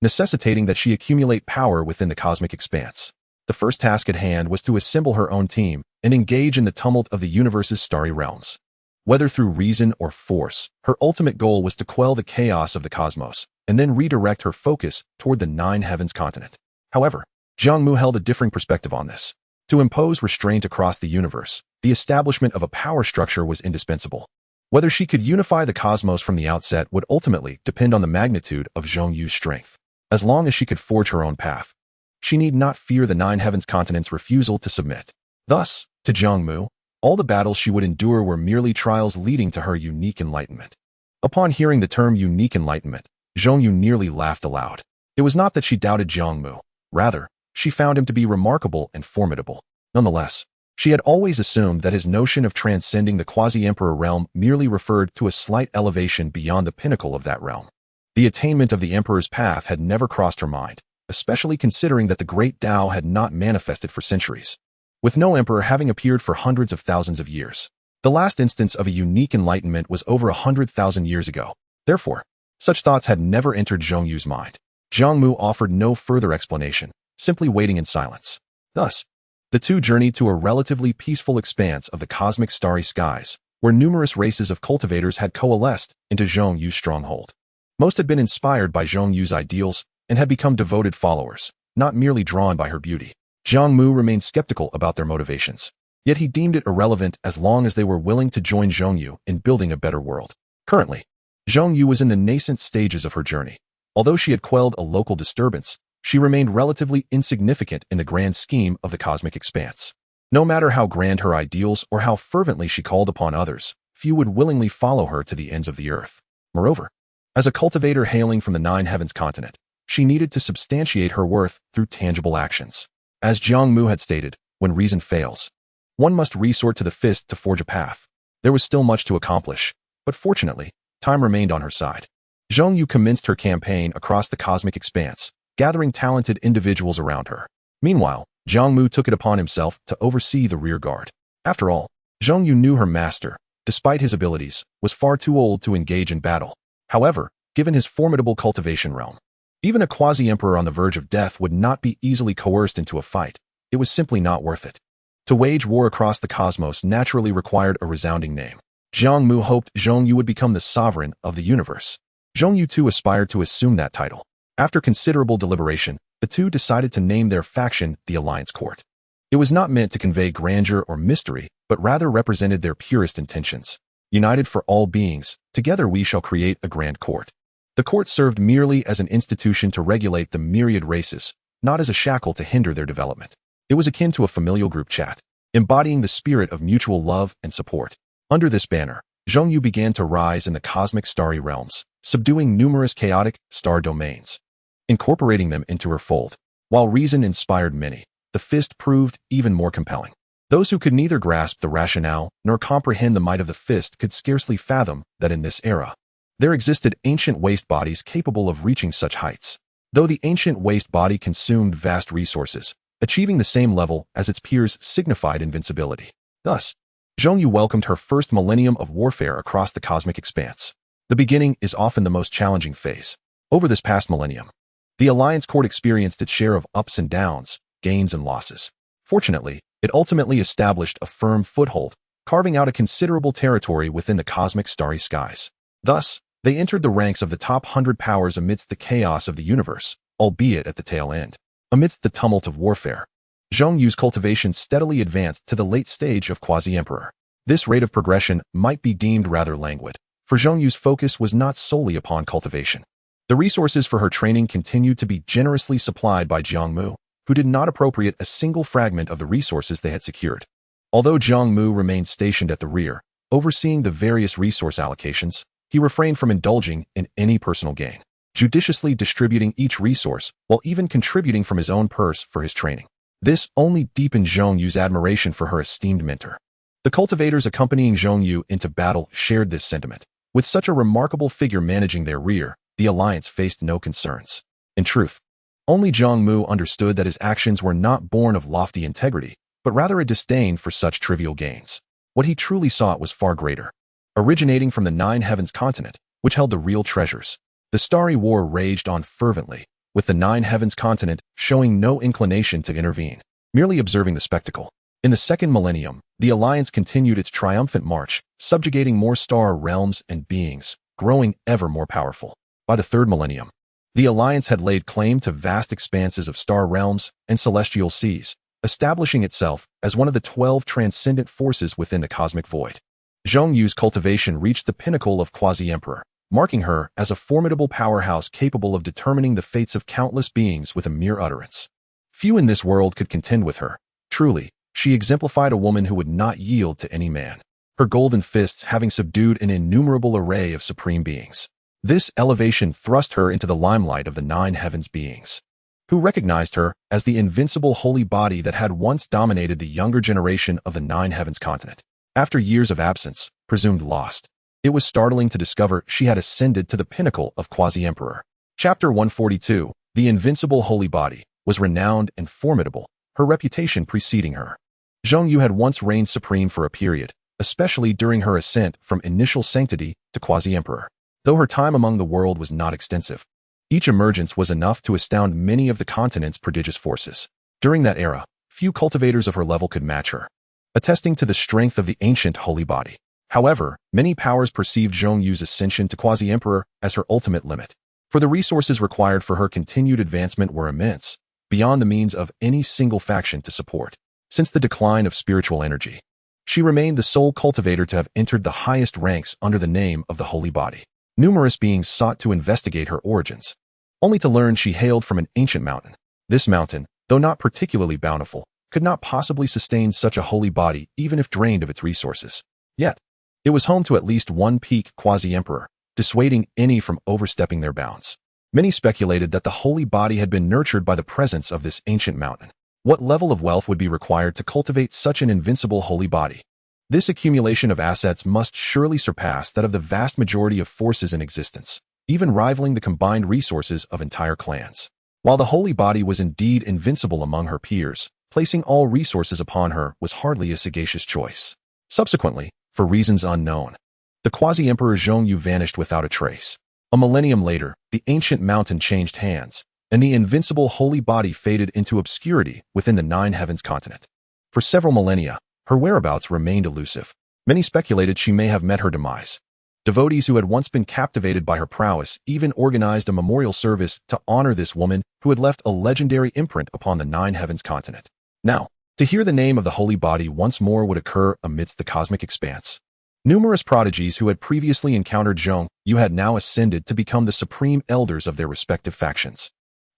necessitating that she accumulate power within the cosmic expanse. The first task at hand was to assemble her own team and engage in the tumult of the universe's starry realms. Whether through reason or force, her ultimate goal was to quell the chaos of the cosmos and then redirect her focus toward the Nine Heavens continent. However, Jiang Mu held a differing perspective on this. To impose restraint across the universe, the establishment of a power structure was indispensable. Whether she could unify the cosmos from the outset would ultimately depend on the magnitude of Zhong Yu's strength. As long as she could forge her own path, she need not fear the Nine Heavens continent's refusal to submit. Thus, to Jiang Mu, all the battles she would endure were merely trials leading to her unique enlightenment. Upon hearing the term unique enlightenment, Zhong Yu nearly laughed aloud. It was not that she doubted Jiang Mu. Rather, she found him to be remarkable and formidable. Nonetheless, she had always assumed that his notion of transcending the quasi-emperor realm merely referred to a slight elevation beyond the pinnacle of that realm. The attainment of the emperor's path had never crossed her mind, especially considering that the great Tao had not manifested for centuries, with no emperor having appeared for hundreds of thousands of years. The last instance of a unique enlightenment was over 100,000 years ago. Therefore, such thoughts had never entered Zhong Yu's mind. Jiang Mu offered no further explanation, simply waiting in silence. Thus, the two journeyed to a relatively peaceful expanse of the cosmic starry skies, where numerous races of cultivators had coalesced into Zhong Yu's stronghold. Most had been inspired by Zhong Yu's ideals and had become devoted followers, not merely drawn by her beauty. Jiang Mu remained skeptical about their motivations, yet he deemed it irrelevant as long as they were willing to join Zhong Yu in building a better world. Currently, Zhong Yu was in the nascent stages of her journey. Although she had quelled a local disturbance, she remained relatively insignificant in the grand scheme of the cosmic expanse. No matter how grand her ideals or how fervently she called upon others, few would willingly follow her to the ends of the earth. Moreover, as a cultivator hailing from the Nine Heavens continent, She needed to substantiate her worth through tangible actions. As Jiang Mu had stated, when reason fails, one must resort to the fist to forge a path. There was still much to accomplish, but fortunately, time remained on her side. Jiang Yu commenced her campaign across the cosmic expanse, gathering talented individuals around her. Meanwhile, Jiang Mu took it upon himself to oversee the rear guard. After all, Jiang Yu knew her master, despite his abilities, was far too old to engage in battle. However, given his formidable cultivation realm, even a quasi-emperor on the verge of death would not be easily coerced into a fight. It was simply not worth it. To wage war across the cosmos naturally required a resounding name. Jiang Mu hoped Jiang Yu would become the sovereign of the universe. Jiang Yu too aspired to assume that title. After considerable deliberation, the two decided to name their faction the Alliance Court. It was not meant to convey grandeur or mystery, but rather represented their purest intentions. United for all beings, together we shall create a grand court. The court served merely as an institution to regulate the myriad races, not as a shackle to hinder their development. It was akin to a familial group chat, embodying the spirit of mutual love and support. Under this banner, Jiang Yu began to rise in the cosmic starry realms, subduing numerous chaotic star domains, incorporating them into her fold. While reason inspired many, the fist proved even more compelling. Those who could neither grasp the rationale nor comprehend the might of the fist could scarcely fathom that in this era, there existed ancient waste bodies capable of reaching such heights. Though the ancient waste body consumed vast resources, achieving the same level as its peers signified invincibility. Thus, Jiang Yu welcomed her first millennium of warfare across the cosmic expanse. The beginning is often the most challenging phase. Over this past millennium, the Alliance Court experienced its share of ups and downs, gains and losses. Fortunately, it ultimately established a firm foothold, carving out a considerable territory within the cosmic starry skies. Thus, they entered the ranks of the top 100 powers amidst the chaos of the universe, albeit at the tail end. Amidst the tumult of warfare, Jiang Yu's cultivation steadily advanced to the late stage of quasi-emperor. This rate of progression might be deemed rather languid, for Jiang Yu's focus was not solely upon cultivation. The resources for her training continued to be generously supplied by Jiang Mu, who did not appropriate a single fragment of the resources they had secured. Although Jiang Mu remained stationed at the rear, overseeing the various resource allocations, he refrained from indulging in any personal gain, judiciously distributing each resource while even contributing from his own purse for his training. This only deepened Jiang Yu's admiration for her esteemed mentor. The cultivators accompanying Jiang Yu into battle shared this sentiment. With such a remarkable figure managing their rear, the alliance faced no concerns. In truth, only Jiang Mu understood that his actions were not born of lofty integrity, but rather a disdain for such trivial gains. What he truly sought was far greater. Originating from the Nine Heavens continent, which held the real treasures, the Starry War raged on fervently, with the Nine Heavens continent showing no inclination to intervene, merely observing the spectacle. In the second millennium, the alliance continued its triumphant march, subjugating more star realms and beings, growing ever more powerful. By the third millennium, the alliance had laid claim to vast expanses of star realms and celestial seas, establishing itself as one of the 12 transcendent forces within the cosmic void. Jiang Yu's cultivation reached the pinnacle of quasi-emperor, marking her as a formidable powerhouse capable of determining the fates of countless beings with a mere utterance. Few in this world could contend with her. Truly, she exemplified a woman who would not yield to any man, her golden fists having subdued an innumerable array of supreme beings. This elevation thrust her into the limelight of the Nine Heavens beings, who recognized her as the invincible holy body that had once dominated the younger generation of the Nine Heavens continent. After years of absence, presumed lost, it was startling to discover she had ascended to the pinnacle of quasi-emperor. Chapter 142, The Invincible Holy Body, was renowned and formidable, her reputation preceding her. Jiang Yu had once reigned supreme for a period, especially during her ascent from initial sanctity to quasi-emperor. Though her time among the world was not extensive, each emergence was enough to astound many of the continent's prodigious forces. During that era, few cultivators of her level could match her, attesting to the strength of the ancient holy body. However, many powers perceived Jiang Yu's ascension to quasi-emperor as her ultimate limit, for the resources required for her continued advancement were immense, beyond the means of any single faction to support. Since the decline of spiritual energy, she remained the sole cultivator to have entered the highest ranks under the name of the holy body. Numerous beings sought to investigate her origins, only to learn she hailed from an ancient mountain. This mountain, though not particularly bountiful, could not possibly sustain such a holy body even if drained of its resources. Yet, it was home to at least one peak quasi-emperor, dissuading any from overstepping their bounds. Many speculated that the holy body had been nurtured by the presence of this ancient mountain. What level of wealth would be required to cultivate such an invincible holy body? This accumulation of assets must surely surpass that of the vast majority of forces in existence, even rivaling the combined resources of entire clans. While the holy body was indeed invincible among her peers, placing all resources upon her was hardly a sagacious choice. Subsequently, for reasons unknown, the quasi-emperor Jiang Mu vanished without a trace. A millennium later, the ancient mountain changed hands, and the invincible holy body faded into obscurity within the Nine Heavens continent. For several millennia, her whereabouts remained elusive. Many speculated she may have met her demise. Devotees who had once been captivated by her prowess even organized a memorial service to honor this woman who had left a legendary imprint upon the Nine Heavens continent. Now, to hear the name of the holy body once more would occur amidst the cosmic expanse. Numerous prodigies who had previously encountered Jiang Mu had now ascended to become the supreme elders of their respective factions.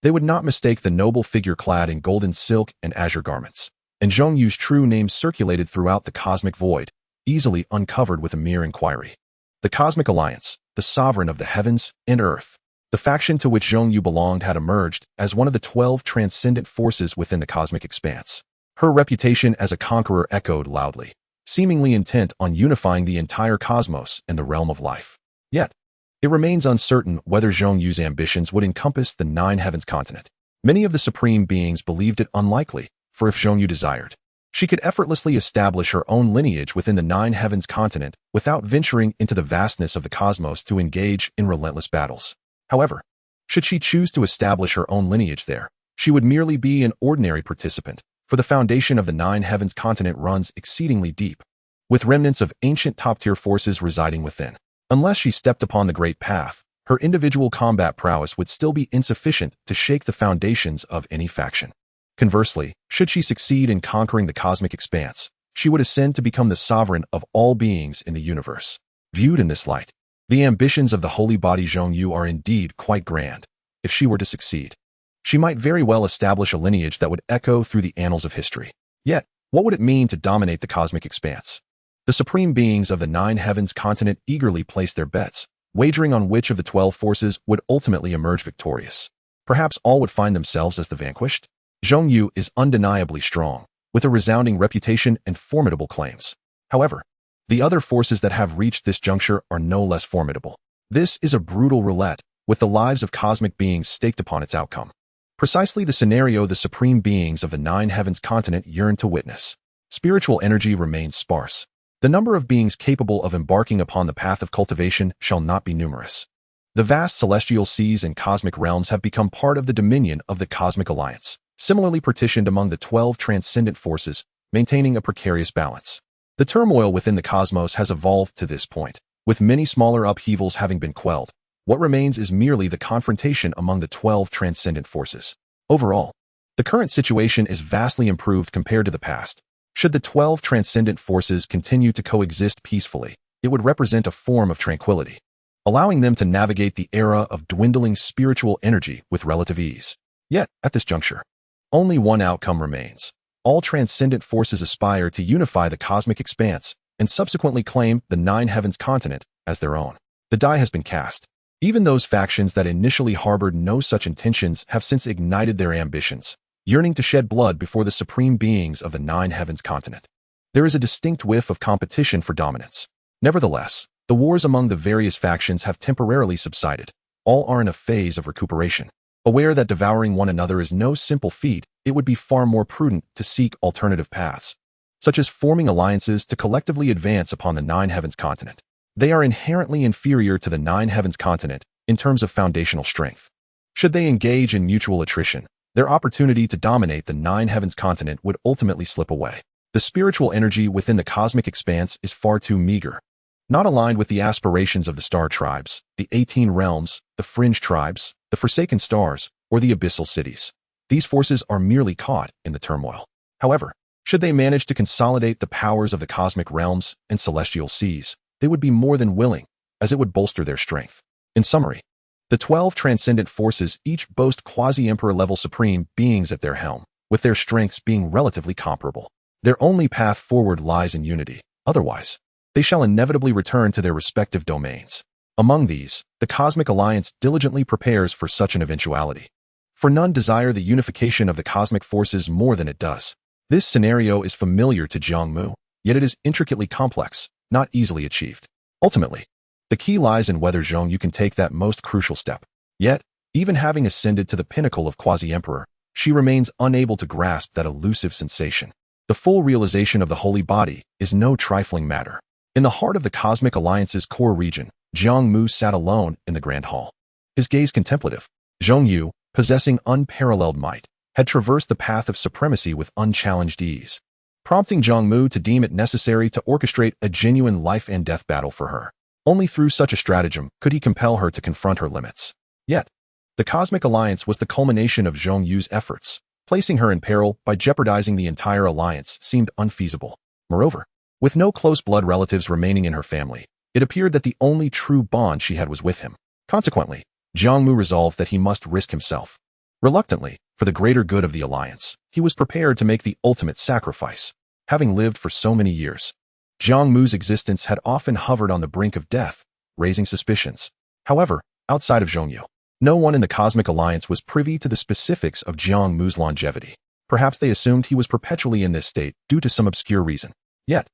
They would not mistake the noble figure clad in golden silk and azure garments, and Jiang Mu's true name circulated throughout the cosmic void, easily uncovered with a mere inquiry. The Cosmic Alliance, the sovereign of the heavens and earth. The faction to which Jiang Mu belonged had emerged as one of the 12 transcendent forces within the cosmic expanse. Her reputation as a conqueror echoed loudly, seemingly intent on unifying the entire cosmos and the realm of life. Yet, it remains uncertain whether Jiang Mu's ambitions would encompass the Nine Heavens continent. Many of the supreme beings believed it unlikely, for if Jiang Mu desired, she could effortlessly establish her own lineage within the Nine Heavens continent without venturing into the vastness of the cosmos to engage in relentless battles. However, should she choose to establish her own lineage there, she would merely be an ordinary participant, for the foundation of the Nine Heavens continent runs exceedingly deep, with remnants of ancient top-tier forces residing within. Unless she stepped upon the Great Path, her individual combat prowess would still be insufficient to shake the foundations of any faction. Conversely, should she succeed in conquering the cosmic expanse, she would ascend to become the sovereign of all beings in the universe. Viewed in this light, the ambitions of the holy body Jiang Mu are indeed quite grand. If she were to succeed, she might very well establish a lineage that would echo through the annals of history. Yet, what would it mean to dominate the cosmic expanse? The supreme beings of the Nine Heavens continent eagerly placed their bets, wagering on which of the 12 forces would ultimately emerge victorious. Perhaps all would find themselves as the vanquished. Jiang Mu is undeniably strong, with a resounding reputation and formidable claims. However, the other forces that have reached this juncture are no less formidable. This is a brutal roulette, with the lives of cosmic beings staked upon its outcome. Precisely the scenario the supreme beings of the Nine Heavens continent yearn to witness. Spiritual energy remains sparse. The number of beings capable of embarking upon the path of cultivation shall not be numerous. The vast celestial seas and cosmic realms have become part of the dominion of the Cosmic Alliance, similarly partitioned among the 12 transcendent forces, maintaining a precarious balance. The turmoil within the cosmos has evolved to this point, with many smaller upheavals having been quelled. What remains is merely the confrontation among the 12 transcendent forces. Overall, the current situation is vastly improved compared to the past. Should the 12 transcendent forces continue to coexist peacefully, it would represent a form of tranquility, allowing them to navigate the era of dwindling spiritual energy with relative ease. Yet, at this juncture, only one outcome remains. All transcendent forces aspire to unify the cosmic expanse and subsequently claim the Nine Heavens continent as their own. The die has been cast. Even those factions that initially harbored no such intentions have since ignited their ambitions, yearning to shed blood before the supreme beings of the Nine Heavens continent. There is a distinct whiff of competition for dominance. Nevertheless, the wars among the various factions have temporarily subsided. All are in a phase of recuperation. Aware that devouring one another is no simple feat, it would be far more prudent to seek alternative paths, such as forming alliances to collectively advance upon the Nine Heavens continent. They are inherently inferior to the Nine Heavens continent in terms of foundational strength. Should they engage in mutual attrition, their opportunity to dominate the Nine Heavens continent would ultimately slip away. The spiritual energy within the cosmic expanse is far too meager, not aligned with the aspirations of the star tribes, the 18 realms, the fringe tribes, the forsaken stars, or the abyssal cities. These forces are merely caught in the turmoil. However, should they manage to consolidate the powers of the cosmic realms and celestial seas, they would be more than willing, as it would bolster their strength. In summary, the 12 transcendent forces each boast quasi-emperor level supreme beings at their helm, with their strengths being relatively comparable. Their only path forward lies in unity. Otherwise, they shall inevitably return to their respective domains. Among these, the Cosmic Alliance diligently prepares for such an eventuality. For none desire the unification of the cosmic forces more than it does. This scenario is familiar to Jiang Mu, yet it is intricately complex, not easily achieved. Ultimately, the key lies in whether Jiang Mu can take that most crucial step. Yet, even having ascended to the pinnacle of Quasi-Emperor, she remains unable to grasp that elusive sensation. The full realization of the holy body is no trifling matter. In the heart of the Cosmic Alliance's core region, Jiang Mu sat alone in the Grand Hall. His gaze contemplative. Jiang Mu, possessing unparalleled might, had traversed the path of supremacy with unchallenged ease, prompting Jiang Mu to deem it necessary to orchestrate a genuine life-and-death battle for her. Only through such a stratagem could he compel her to confront her limits. Yet, the Cosmic Alliance was the culmination of Jiang Mu's efforts. Placing her in peril by jeopardizing the entire alliance seemed unfeasible. Moreover, with no close blood relatives remaining in her family, it appeared that the only true bond she had was with him. Consequently, Jiang Mu resolved that he must risk himself. Reluctantly, for the greater good of the alliance, he was prepared to make the ultimate sacrifice. Having lived for so many years, Jiang Mu's existence had often hovered on the brink of death, raising suspicions. However, outside of Jiang Mu, no one in the Cosmic Alliance was privy to the specifics of Jiang Mu's longevity. Perhaps they assumed he was perpetually in this state due to some obscure reason. Yet,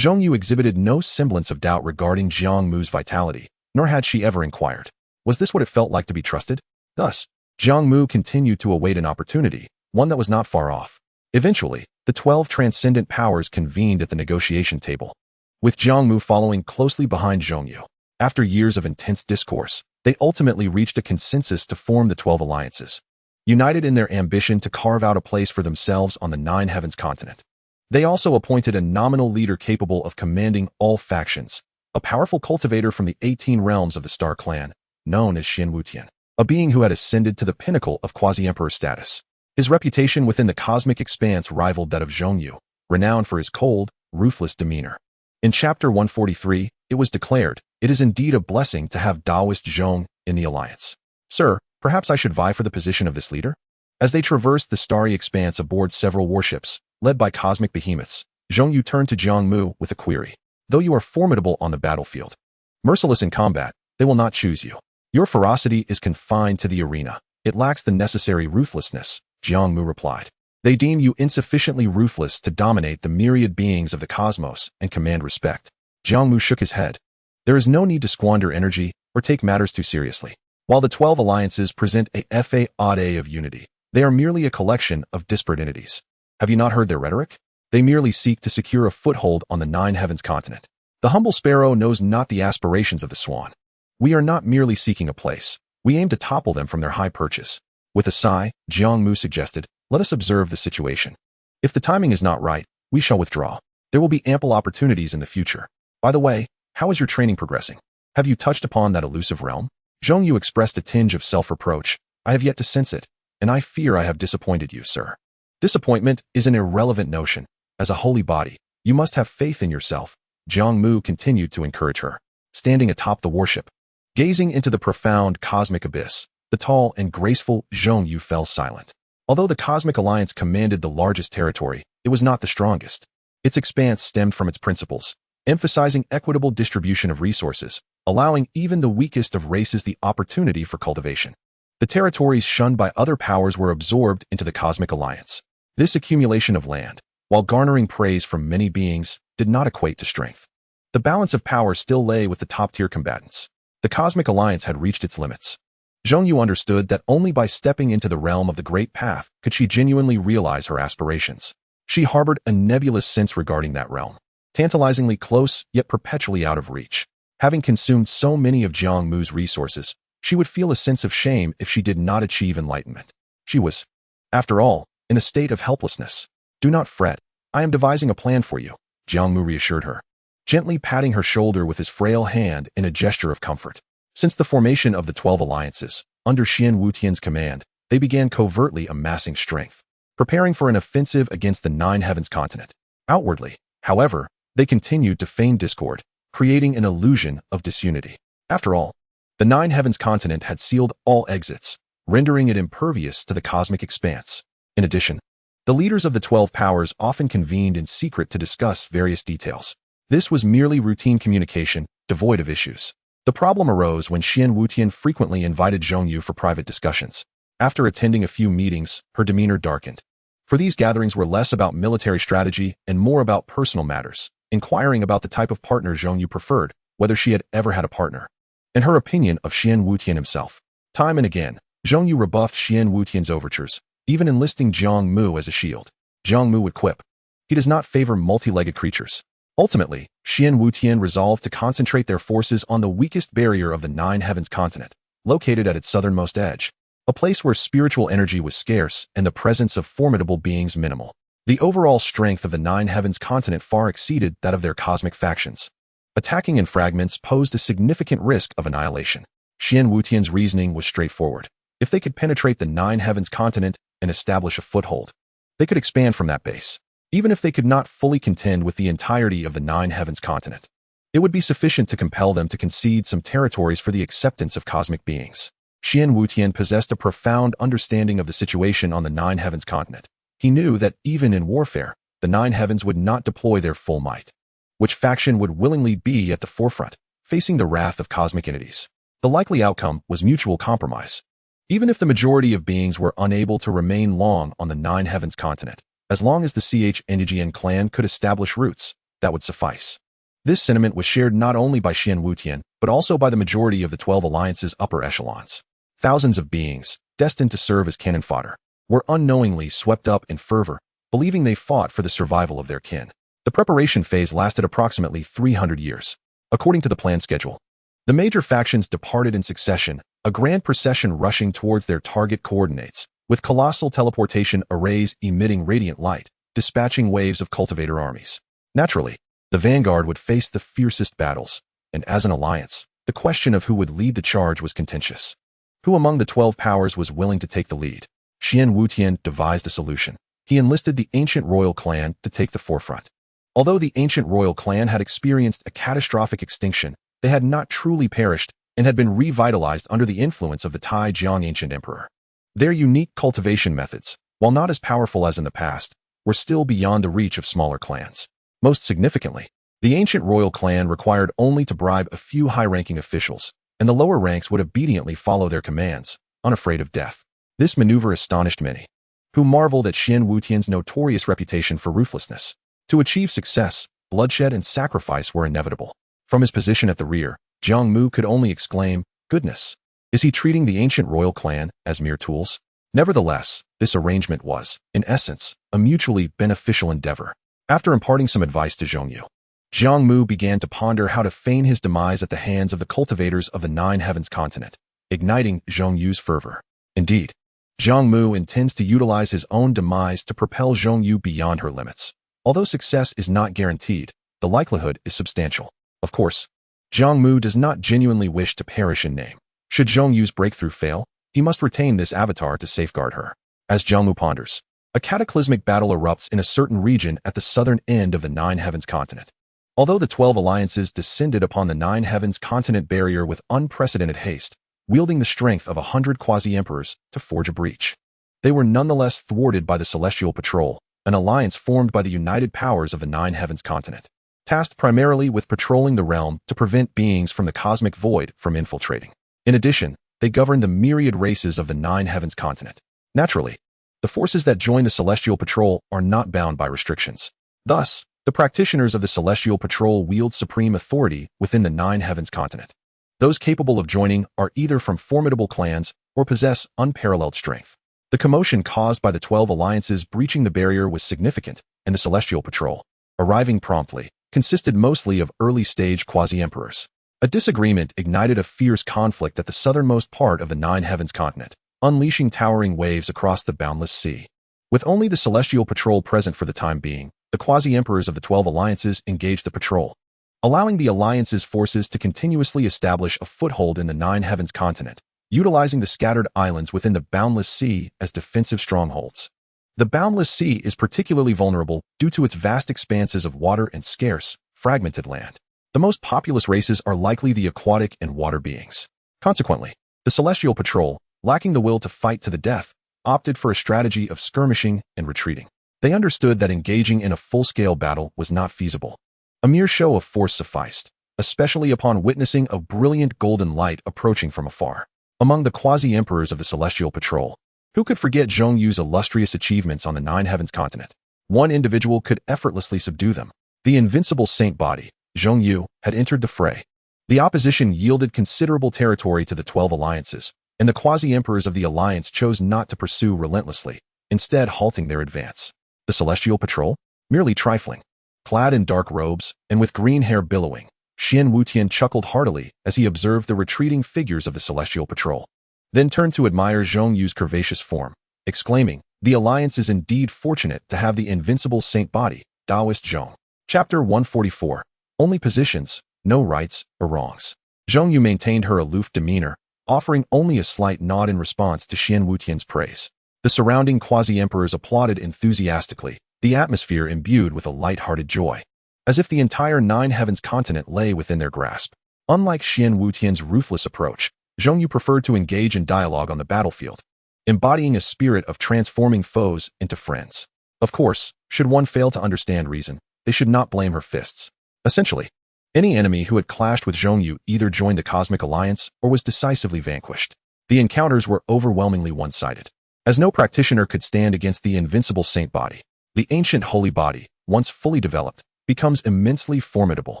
Jiang Mu exhibited no semblance of doubt regarding Jiang Mu's vitality, nor had she ever inquired. Was this what it felt like to be trusted? Thus, Jiang Mu continued to await an opportunity, one that was not far off. Eventually, the 12 transcendent powers convened at the negotiation table, with Jiang Mu following closely behind Jiang Mu. After years of intense discourse, they ultimately reached a consensus to form the 12 alliances, united in their ambition to carve out a place for themselves on the Nine Heavens continent. They also appointed a nominal leader capable of commanding all factions, a powerful cultivator from the 18 realms of the Star Clan, known as Xianxiaaudiobooks, a being who had ascended to the pinnacle of quasi-emperor status. His reputation within the cosmic expanse rivaled that of Jiang Mu, renowned for his cold, ruthless demeanor. In Chapter 143, it was declared, "It is indeed a blessing to have Taoist Zhong in the alliance. Sir, perhaps I should vie for the position of this leader?" As they traversed the starry expanse aboard several warships, led by cosmic behemoths, Jiang Mu turned to Jiang Mu with a query. "Though you are formidable on the battlefield, merciless in combat, they will not choose you. Your ferocity is confined to the arena. It lacks the necessary ruthlessness," Jiang Mu replied. "They deem you insufficiently ruthless to dominate the myriad beings of the cosmos and command respect." Jiang Mu shook his head. There is no need to squander energy or take matters too seriously. While the 12 alliances present a facade of unity, they are merely a collection of disparate entities. Have you not heard their rhetoric? They merely seek to secure a foothold on the Nine Heavens continent. The humble sparrow knows not the aspirations of the swan. We are not merely seeking a place. We aim to topple them from their high perches. With a sigh, Jiang Mu suggested, "Let us observe the situation. If the timing is not right, we shall withdraw. There will be ample opportunities in the future. By the way, how is your training progressing? Have you touched upon that elusive realm?" Jiang Mu expressed a tinge of self-reproach. "I have yet to sense it, and I fear I have disappointed you, sir." Disappointment is an irrelevant notion. As a holy body, you must have faith in yourself. Jiang Mu continued to encourage her. Standing atop the warship, gazing into the profound cosmic abyss, the tall and graceful Jiang Mu fell silent. Although the Cosmic Alliance commanded the largest territory, it was not the strongest. Its expanse stemmed from its principles, emphasizing equitable distribution of resources, allowing even the weakest of races the opportunity for cultivation. The territories shunned by other powers were absorbed into the Cosmic Alliance. This accumulation of land, while garnering praise from many beings, did not equate to strength. The balance of power still lay with the top-tier combatants. The Cosmic Alliance had reached its limits. Jiang Mu understood that only by stepping into the realm of the Great Path could she genuinely realize her aspirations. She harbored a nebulous sense regarding that realm, tantalizingly close yet perpetually out of reach. Having consumed so many of Jiang Mu's resources, she would feel a sense of shame if she did not achieve enlightenment. She was, after all, in a state of helplessness. "Do not fret. I am devising a plan for you," Jiang Mu reassured her, gently patting her shoulder with his frail hand in a gesture of comfort. Since the formation of the 12 alliances, under Xianxiaaudiobooks' command, they began covertly amassing strength, preparing for an offensive against the Nine Heavens continent. Outwardly, however, they continued to feign discord, creating an illusion of disunity. After all, the Nine Heavens continent had sealed all exits, rendering it impervious to the cosmic expanse. In addition, the leaders of the 12 powers often convened in secret to discuss various details. This was merely routine communication, devoid of issues. The problem arose when Xian Wutian frequently invited Zhong Yu for private discussions. After attending a few meetings, her demeanor darkened. For these gatherings were less about military strategy and more about personal matters, inquiring about the type of partner Zhong Yu preferred, whether she had ever had a partner, and her opinion of Xian Wutian himself. Time and again, Zhong Yu rebuffed Xian Wutian's overtures, even enlisting Jiang Mu as a shield. Jiang Mu would quip, "He does not favor multi-legged creatures." Ultimately, Xian Wutian resolved to concentrate their forces on the weakest barrier of the Nine Heavens continent, located at its southernmost edge, a place where spiritual energy was scarce and the presence of formidable beings minimal. The overall strength of the Nine Heavens continent far exceeded that of their cosmic factions. Attacking in fragments posed a significant risk of annihilation. Xian Wutian's reasoning was straightforward. If they could penetrate the Nine Heavens continent and establish a foothold, they could expand from that base. Even if they could not fully contend with the entirety of the Nine Heavens continent, it would be sufficient to compel them to concede some territories for the acceptance of cosmic beings. Xian Wutian possessed a profound understanding of the situation on the Nine Heavens continent. He knew that even in warfare, the Nine Heavens would not deploy their full might. Which faction would willingly be at the forefront, facing the wrath of cosmic entities? The likely outcome was mutual compromise. Even if the majority of beings were unable to remain long on the Nine Heavens continent, as long as the xianxiaaudiobooks clan could establish roots, that would suffice. This sentiment was shared not only by Xian Wutian, but also by the majority of the 12 Alliance's upper echelons. Thousands of beings, destined to serve as cannon fodder, were unknowingly swept up in fervor, believing they fought for the survival of their kin. The preparation phase lasted approximately 300 years. According to the planned schedule, the major factions departed in succession, a grand procession rushing towards their target coordinates, with colossal teleportation arrays emitting radiant light, dispatching waves of cultivator armies. Naturally, the vanguard would face the fiercest battles, and as an alliance, the question of who would lead the charge was contentious. Who among the 12 powers was willing to take the lead? Xian Wutian devised a solution. He enlisted the ancient royal clan to take the forefront. Although the ancient royal clan had experienced a catastrophic extinction, they had not truly perished and had been revitalized under the influence of the Tai Jiang ancient emperor. Their unique cultivation methods, while not as powerful as in the past, were still beyond the reach of smaller clans. Most significantly, the ancient royal clan required only to bribe a few high-ranking officials, and the lower ranks would obediently follow their commands, unafraid of death. This maneuver astonished many, who marveled at Xian Wutian's notorious reputation for ruthlessness. To achieve success, bloodshed and sacrifice were inevitable. From his position at the rear, Jiang Mu could only exclaim, "Goodness! Is he treating the ancient royal clan as mere tools?" Nevertheless, this arrangement was, in essence, a mutually beneficial endeavor. After imparting some advice to Zhong Yu, Jiang Mu began to ponder how to feign his demise at the hands of the cultivators of the Nine Heavens continent, igniting Zhong Yu's fervor. Indeed, Jiang Mu intends to utilize his own demise to propel Zhong Yu beyond her limits. Although success is not guaranteed, the likelihood is substantial. Of course, Jiang Mu does not genuinely wish to perish in name. Should Zhong Yu's breakthrough fail, he must retain this avatar to safeguard her. As Jiang Mu ponders, a cataclysmic battle erupts in a certain region at the southern end of the Nine Heavens continent. Although the 12 alliances descended upon the Nine Heavens continent barrier with unprecedented haste, wielding the strength of 100 quasi-emperors to forge a breach, they were nonetheless thwarted by the Celestial Patrol, an alliance formed by the united powers of the Nine Heavens continent, tasked primarily with patrolling the realm to prevent beings from the cosmic void from infiltrating. In addition, they govern the myriad races of the Nine Heavens continent. Naturally, the forces that join the Celestial Patrol are not bound by restrictions. Thus, the practitioners of the Celestial Patrol wield supreme authority within the Nine Heavens continent. Those capable of joining are either from formidable clans or possess unparalleled strength. The commotion caused by the 12 alliances breaching the barrier was significant, and the Celestial Patrol, arriving promptly, consisted mostly of early-stage quasi-emperors. A disagreement ignited a fierce conflict at the southernmost part of the Nine Heavens continent, unleashing towering waves across the boundless sea. With only the Celestial Patrol present for the time being, the quasi-emperors of the 12 alliances engaged the patrol, allowing the alliance's forces to continuously establish a foothold in the Nine Heavens continent, utilizing the scattered islands within the boundless sea as defensive strongholds. The boundless sea is particularly vulnerable due to its vast expanses of water and scarce, fragmented land. The most populous races are likely the aquatic and water beings. Consequently, the Celestial Patrol, lacking the will to fight to the death, opted for a strategy of skirmishing and retreating. They understood that engaging in a full-scale battle was not feasible. A mere show of force sufficed. especially upon witnessing a brilliant golden light approaching from afar. Among the quasi-emperors of the Celestial Patrol, who could forget Jiang Mu's illustrious achievements on the Nine Heavens continent? One individual could effortlessly subdue them. The invincible saint body, Jiang Mu, had entered the fray. The opposition yielded considerable territory to the 12 alliances, and the quasi-emperors of the alliance chose not to pursue relentlessly, instead halting their advance. The Celestial Patrol? Merely trifling. Clad in dark robes, and with green hair billowing, Xian Wutian chuckled heartily as he observed the retreating figures of the Celestial Patrol, then turned to admire Jiang Mu's curvaceous form, exclaiming, "The alliance is indeed fortunate to have the invincible saint body, Taoist Zhong." Chapter 144. Only positions, no rights or wrongs. Jiang Mu maintained her aloof demeanor, offering only a slight nod in response to Xian Wutian's praise. The surrounding quasi-emperors applauded enthusiastically, the atmosphere imbued with a light-hearted joy, as if the entire Nine Heavens continent lay within their grasp. Unlike Xian Wutian's ruthless approach, Jiang Mu preferred to engage in dialogue on the battlefield, embodying a spirit of transforming foes into friends. Of course, should one fail to understand reason, they should not blame her fists. Essentially, any enemy who had clashed with Jiang Mu either joined the Cosmic Alliance or was decisively vanquished. The encounters were overwhelmingly one-sided, as no practitioner could stand against the invincible saint body. The ancient holy body, once fully developed, becomes immensely formidable.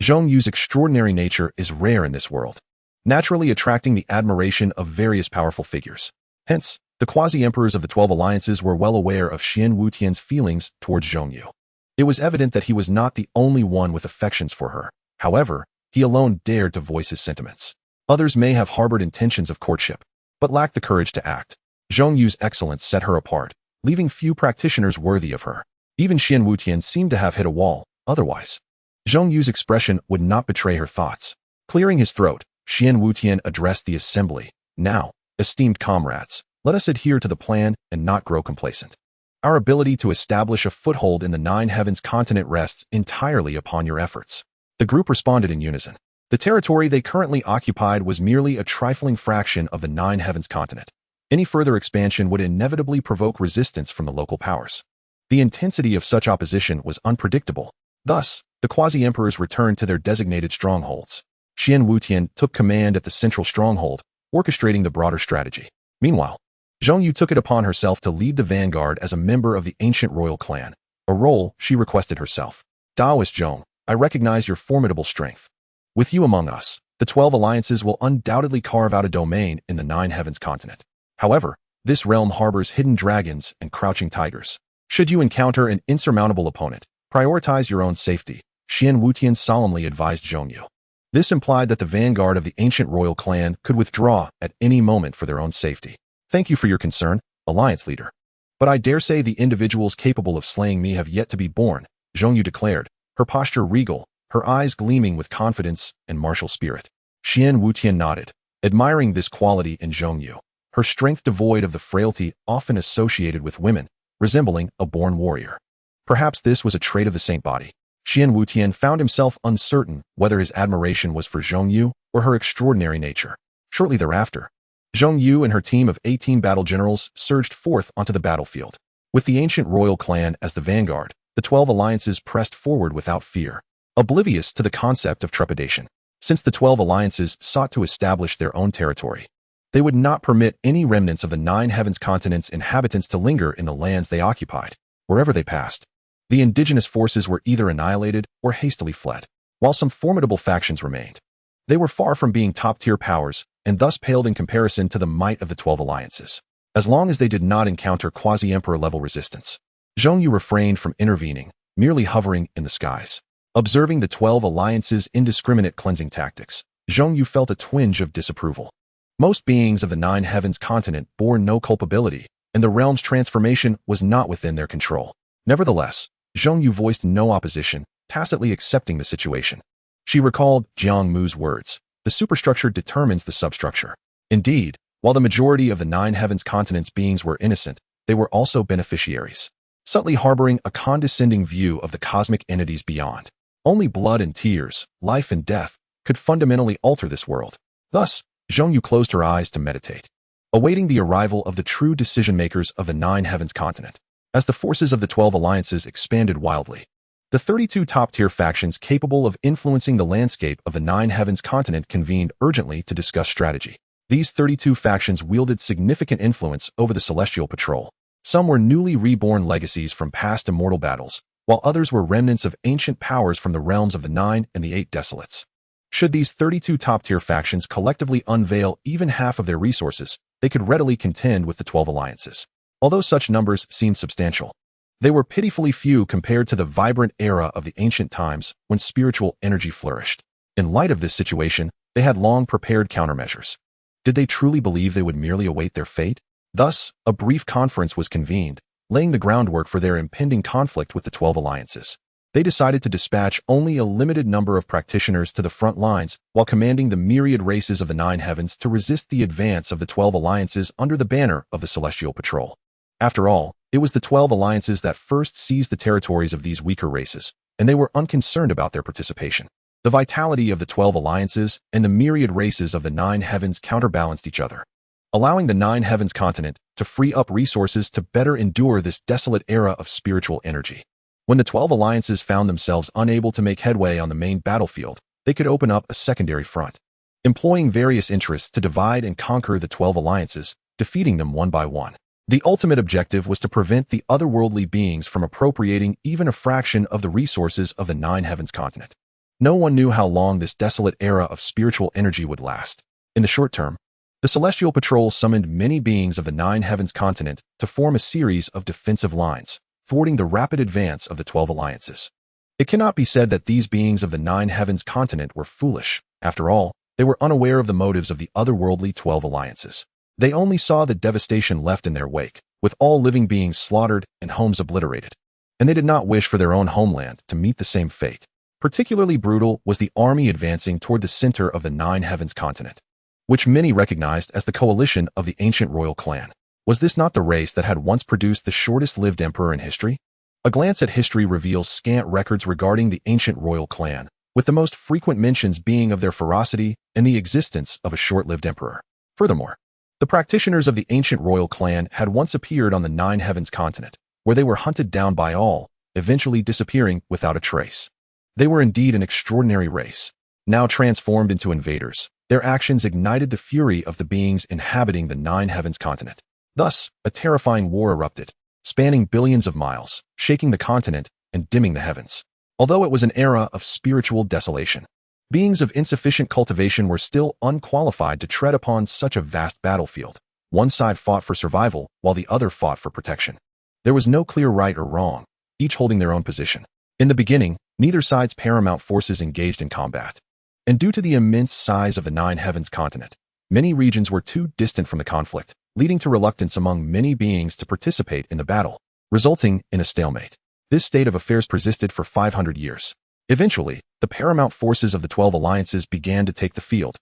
Jiang Mu's extraordinary nature is rare in this world, naturally attracting the admiration of various powerful figures. Hence, the quasi-emperors of the 12 alliances were well aware of Xian Wutian's feelings towards Jiang Mu. It was evident that he was not the only one with affections for her. However, he alone dared to voice his sentiments. Others may have harbored intentions of courtship, but lacked the courage to act. Jiang Mu's excellence set her apart, leaving few practitioners worthy of her. Even Xian Wutian seemed to have hit a wall. Otherwise, Jiang Mu's expression would not betray her thoughts. Clearing his throat, Xian Wutian addressed the assembly. "Now, esteemed comrades, let us adhere to the plan and not grow complacent. Our ability to establish a foothold in the Nine Heavens continent rests entirely upon your efforts." The group responded in unison. The territory they currently occupied was merely a trifling fraction of the Nine Heavens continent. Any further expansion would inevitably provoke resistance from the local powers. The intensity of such opposition was unpredictable. Thus, the quasi-emperors returned to their designated strongholds. Xian Wutian took command at the central stronghold, orchestrating the broader strategy. Meanwhile, Jiang Mu took it upon herself to lead the vanguard as a member of the ancient royal clan, a role she requested herself. "Taoist Zhong, I recognize your formidable strength. With you among us, the 12 alliances will undoubtedly carve out a domain in the Nine Heavens continent. However, this realm harbors hidden dragons and crouching tigers. Should you encounter an insurmountable opponent, prioritize your own safety," Xian Wutian solemnly advised Jiang Mu. This implied that the vanguard of the ancient royal clan could withdraw at any moment for their own safety. "Thank you for your concern, alliance leader. But I dare say the individuals capable of slaying me have yet to be born," Jiang Mu declared, her posture regal, her eyes gleaming with confidence and martial spirit. Xian Wutian nodded, admiring this quality in Jiang Mu, her strength devoid of the frailty often associated with women, resembling a born warrior. Perhaps this was a trait of the saint body. Xian Wutian found himself uncertain whether his admiration was for Jiang Mu or her extraordinary nature. Shortly thereafter, Jiang Mu and her team of 18 battle generals surged forth onto the battlefield. With the ancient royal clan as the vanguard, the 12 alliances pressed forward without fear, oblivious to the concept of trepidation. Since the 12 alliances sought to establish their own territory, they would not permit any remnants of the Nine Heavens continent's inhabitants to linger in the lands they occupied. Wherever they passed, the indigenous forces were either annihilated or hastily fled. While some formidable factions remained, they were far from being top-tier powers and thus paled in comparison to the might of the 12 alliances. As long as they did not encounter quasi-emperor-level resistance, Jiang Mu refrained from intervening, merely hovering in the skies. Observing the 12 alliances' indiscriminate cleansing tactics, Jiang Mu felt a twinge of disapproval. Most beings of the Nine Heavens continent bore no culpability, and the realm's transformation was not within their control. Nevertheless, Jiang Mu voiced no opposition, tacitly accepting the situation. She recalled Jiang Mu's words, "The superstructure determines the substructure." Indeed, while the majority of the Nine Heavens continent's beings were innocent, they were also beneficiaries, subtly harboring a condescending view of the cosmic entities beyond. Only blood and tears, life and death, could fundamentally alter this world. Thus, Jiang Mu closed her eyes to meditate, awaiting the arrival of the true decision-makers of the Nine Heavens continent. As the forces of the 12 alliances expanded wildly, The 32 top-tier factions capable of influencing the landscape of the Nine Heavens continent convened urgently to discuss strategy. These 32 factions wielded significant influence over the Celestial Patrol. Some were newly reborn legacies from past immortal battles, while others were remnants of ancient powers from the realms of the Nine and the Eight Desolates. Should these 32 top-tier factions collectively unveil even half of their resources, they could readily contend with the 12 alliances. Although such numbers seemed substantial, they were pitifully few compared to the vibrant era of the ancient times when spiritual energy flourished. In light of this situation, they had long prepared countermeasures. Did they truly believe they would merely await their fate? Thus, a brief conference was convened, laying the groundwork for their impending conflict with the 12 alliances. They decided to dispatch only a limited number of practitioners to the front lines while commanding the myriad races of the Nine Heavens to resist the advance of the 12 alliances under the banner of the Celestial Patrol. After all, it was the 12 alliances that first seized the territories of these weaker races, and they were unconcerned about their participation. The vitality of the 12 alliances and the myriad races of the Nine Heavens counterbalanced each other, allowing the Nine Heavens continent to free up resources to better endure this desolate era of spiritual energy. When the 12 alliances found themselves unable to make headway on the main battlefield, they could open up a secondary front, employing various interests to divide and conquer the 12 alliances, defeating them one by one. The ultimate objective was to prevent the otherworldly beings from appropriating even a fraction of the resources of the Nine Heavens continent. No one knew how long this desolate era of spiritual energy would last. In the short term, the Celestial Patrol summoned many beings of the Nine Heavens continent to form a series of defensive lines, thwarting the rapid advance of the 12 alliances. It cannot be said that these beings of the Nine Heavens continent were foolish. After all, they were unaware of the motives of the otherworldly 12 alliances. They only saw the devastation left in their wake, with all living beings slaughtered and homes obliterated. And they did not wish for their own homeland to meet the same fate. Particularly brutal was the army advancing toward the center of the Nine Heavens continent, which many recognized as the coalition of the ancient royal clan. Was this not the race that had once produced the shortest-lived emperor in history? A glance at history reveals scant records regarding the ancient royal clan, with the most frequent mentions being of their ferocity and the existence of a short-lived emperor. Furthermore, the practitioners of the ancient royal clan had once appeared on the Nine Heavens continent, where they were hunted down by all, eventually disappearing without a trace. They were indeed an extraordinary race. Now transformed into invaders, their actions ignited the fury of the beings inhabiting the Nine Heavens continent. Thus, a terrifying war erupted, spanning billions of miles, shaking the continent and dimming the heavens. Although it was an era of spiritual desolation, beings of insufficient cultivation were still unqualified to tread upon such a vast battlefield. One side fought for survival, while the other fought for protection. There was no clear right or wrong, each holding their own position. In the beginning, neither side's paramount forces engaged in combat. And due to the immense size of the Nine Heavens continent, many regions were too distant from the conflict, leading to reluctance among many beings to participate in the battle, resulting in a stalemate. This state of affairs persisted for 500 years. Eventually, the paramount forces of the 12 alliances began to take the field,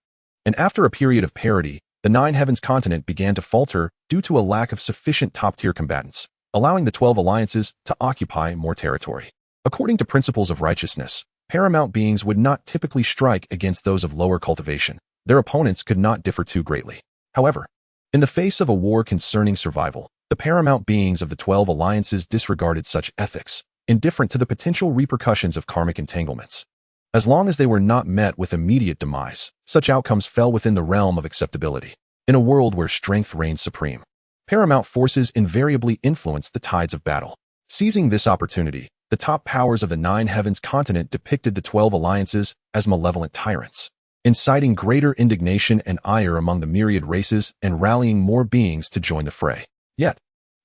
and after a period of parity, the Nine Heavens continent began to falter due to a lack of sufficient top-tier combatants, allowing the 12 alliances to occupy more territory. According to principles of righteousness, paramount beings would not typically strike against those of lower cultivation. Their opponents could not differ too greatly. However, in the face of a war concerning survival, the paramount beings of the 12 alliances disregarded such ethics, indifferent to the potential repercussions of karmic entanglements. As long as they were not met with immediate demise, such outcomes fell within the realm of acceptability. In a world where strength reigned supreme, paramount forces invariably influenced the tides of battle. Seizing this opportunity, the top powers of the Nine Heavens continent depicted the 12 alliances as malevolent tyrants, inciting greater indignation and ire among the myriad races and rallying more beings to join the fray. Yet,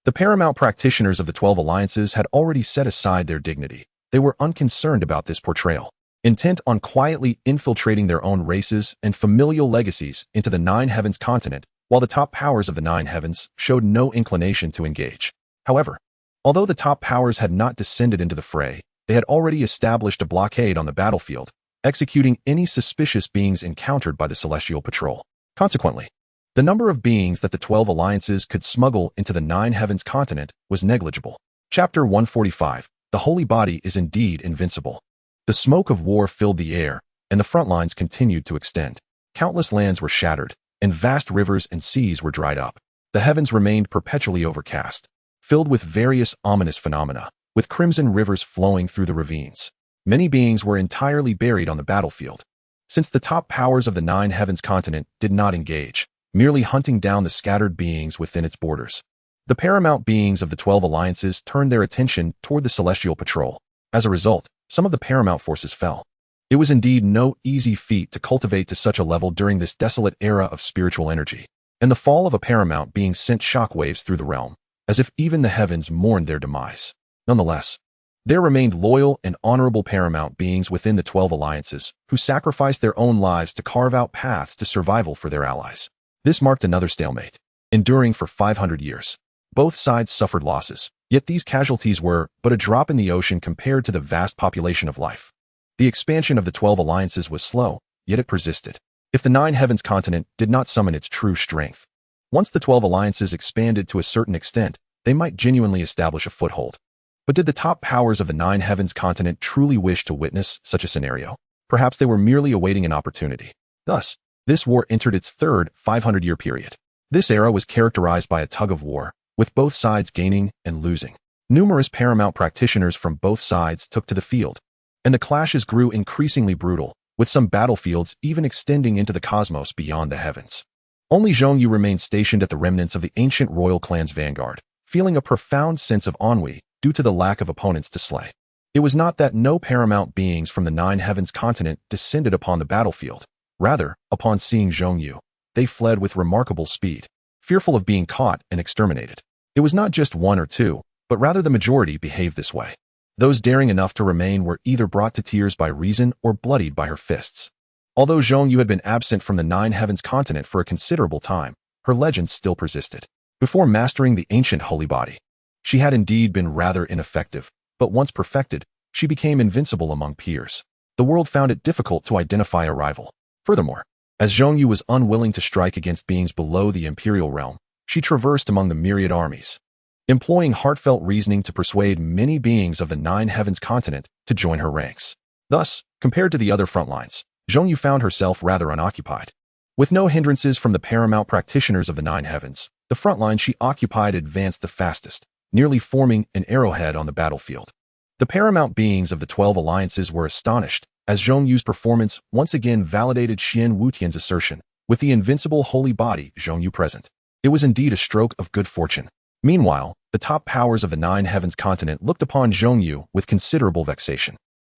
the paramount practitioners of the 12 alliances had already set aside their dignity. They were unconcerned about this portrayal, intent on quietly infiltrating their own races and familial legacies into the Nine Heavens continent, while the top powers of the Nine Heavens showed no inclination to engage. However, although the top powers had not descended into the fray, they had already established a blockade on the battlefield, executing any suspicious beings encountered by the Celestial Patrol. Consequently, the number of beings that the 12 alliances could smuggle into the Nine Heavens continent was negligible. Chapter 145. The Holy Body is indeed invincible. The smoke of war filled the air, and the front lines continued to extend. Countless lands were shattered, and vast rivers and seas were dried up. The heavens remained perpetually overcast, filled with various ominous phenomena, with crimson rivers flowing through the ravines. Many beings were entirely buried on the battlefield. Since the top powers of the Nine Heavens continent did not engage, merely hunting down the scattered beings within its borders, the paramount beings of the 12 alliances turned their attention toward the celestial patrol. As a result, some of the paramount forces fell. It was indeed no easy feat to cultivate to such a level during this desolate era of spiritual energy, and the fall of a paramount being sent shockwaves through the realm, as if even the heavens mourned their demise. Nonetheless, there remained loyal and honorable paramount beings within the 12 alliances who sacrificed their own lives to carve out paths to survival for their allies. This marked another stalemate, enduring for 500 years. Both sides suffered losses, yet these casualties were but a drop in the ocean compared to the vast population of life. The expansion of the 12 alliances was slow, yet it persisted. If the Nine Heavens continent did not summon its true strength, once the 12 alliances expanded to a certain extent, they might genuinely establish a foothold. But did the top powers of the Nine Heavens continent truly wish to witness such a scenario? Perhaps they were merely awaiting an opportunity. Thus, this war entered its third 500-year period. This era was characterized by a tug-of-war, with both sides gaining and losing. Numerous paramount practitioners from both sides took to the field, and the clashes grew increasingly brutal, with some battlefields even extending into the cosmos beyond the heavens. Only Xianxiu remained stationed at the remnants of the ancient royal clan's vanguard, feeling a profound sense of ennui due to the lack of opponents to slay. It was not that no paramount beings from the Nine Heavens continent descended upon the battlefield. Rather, upon seeing Xianxiu, they fled with remarkable speed, fearful of being caught and exterminated. It was not just one or two, but rather the majority behaved this way. Those daring enough to remain were either brought to tears by reason or bloodied by her fists. Although Xianxiu had been absent from the Nine Heavens continent for a considerable time, her legends still persisted. Before mastering the ancient holy body, she had indeed been rather ineffective, but once perfected, she became invincible among peers. The world found it difficult to identify a rival. Furthermore, as Jiang Mu was unwilling to strike against beings below the imperial realm, she traversed among the myriad armies, employing heartfelt reasoning to persuade many beings of the Nine Heavens continent to join her ranks. Thus, compared to the other front lines, Jiang Mu found herself rather unoccupied. With no hindrances from the paramount practitioners of the Nine Heavens, the front line she occupied advanced the fastest, nearly forming an arrowhead on the battlefield. The paramount beings of the 12 alliances were astonished, as Jiang Yu's performance once again validated Xian Wutian's assertion, with the invincible holy body Jiang Yu present. It was indeed a stroke of good fortune. Meanwhile, the top powers of the Nine Heavens continent looked upon Jiang Yu with considerable vexation.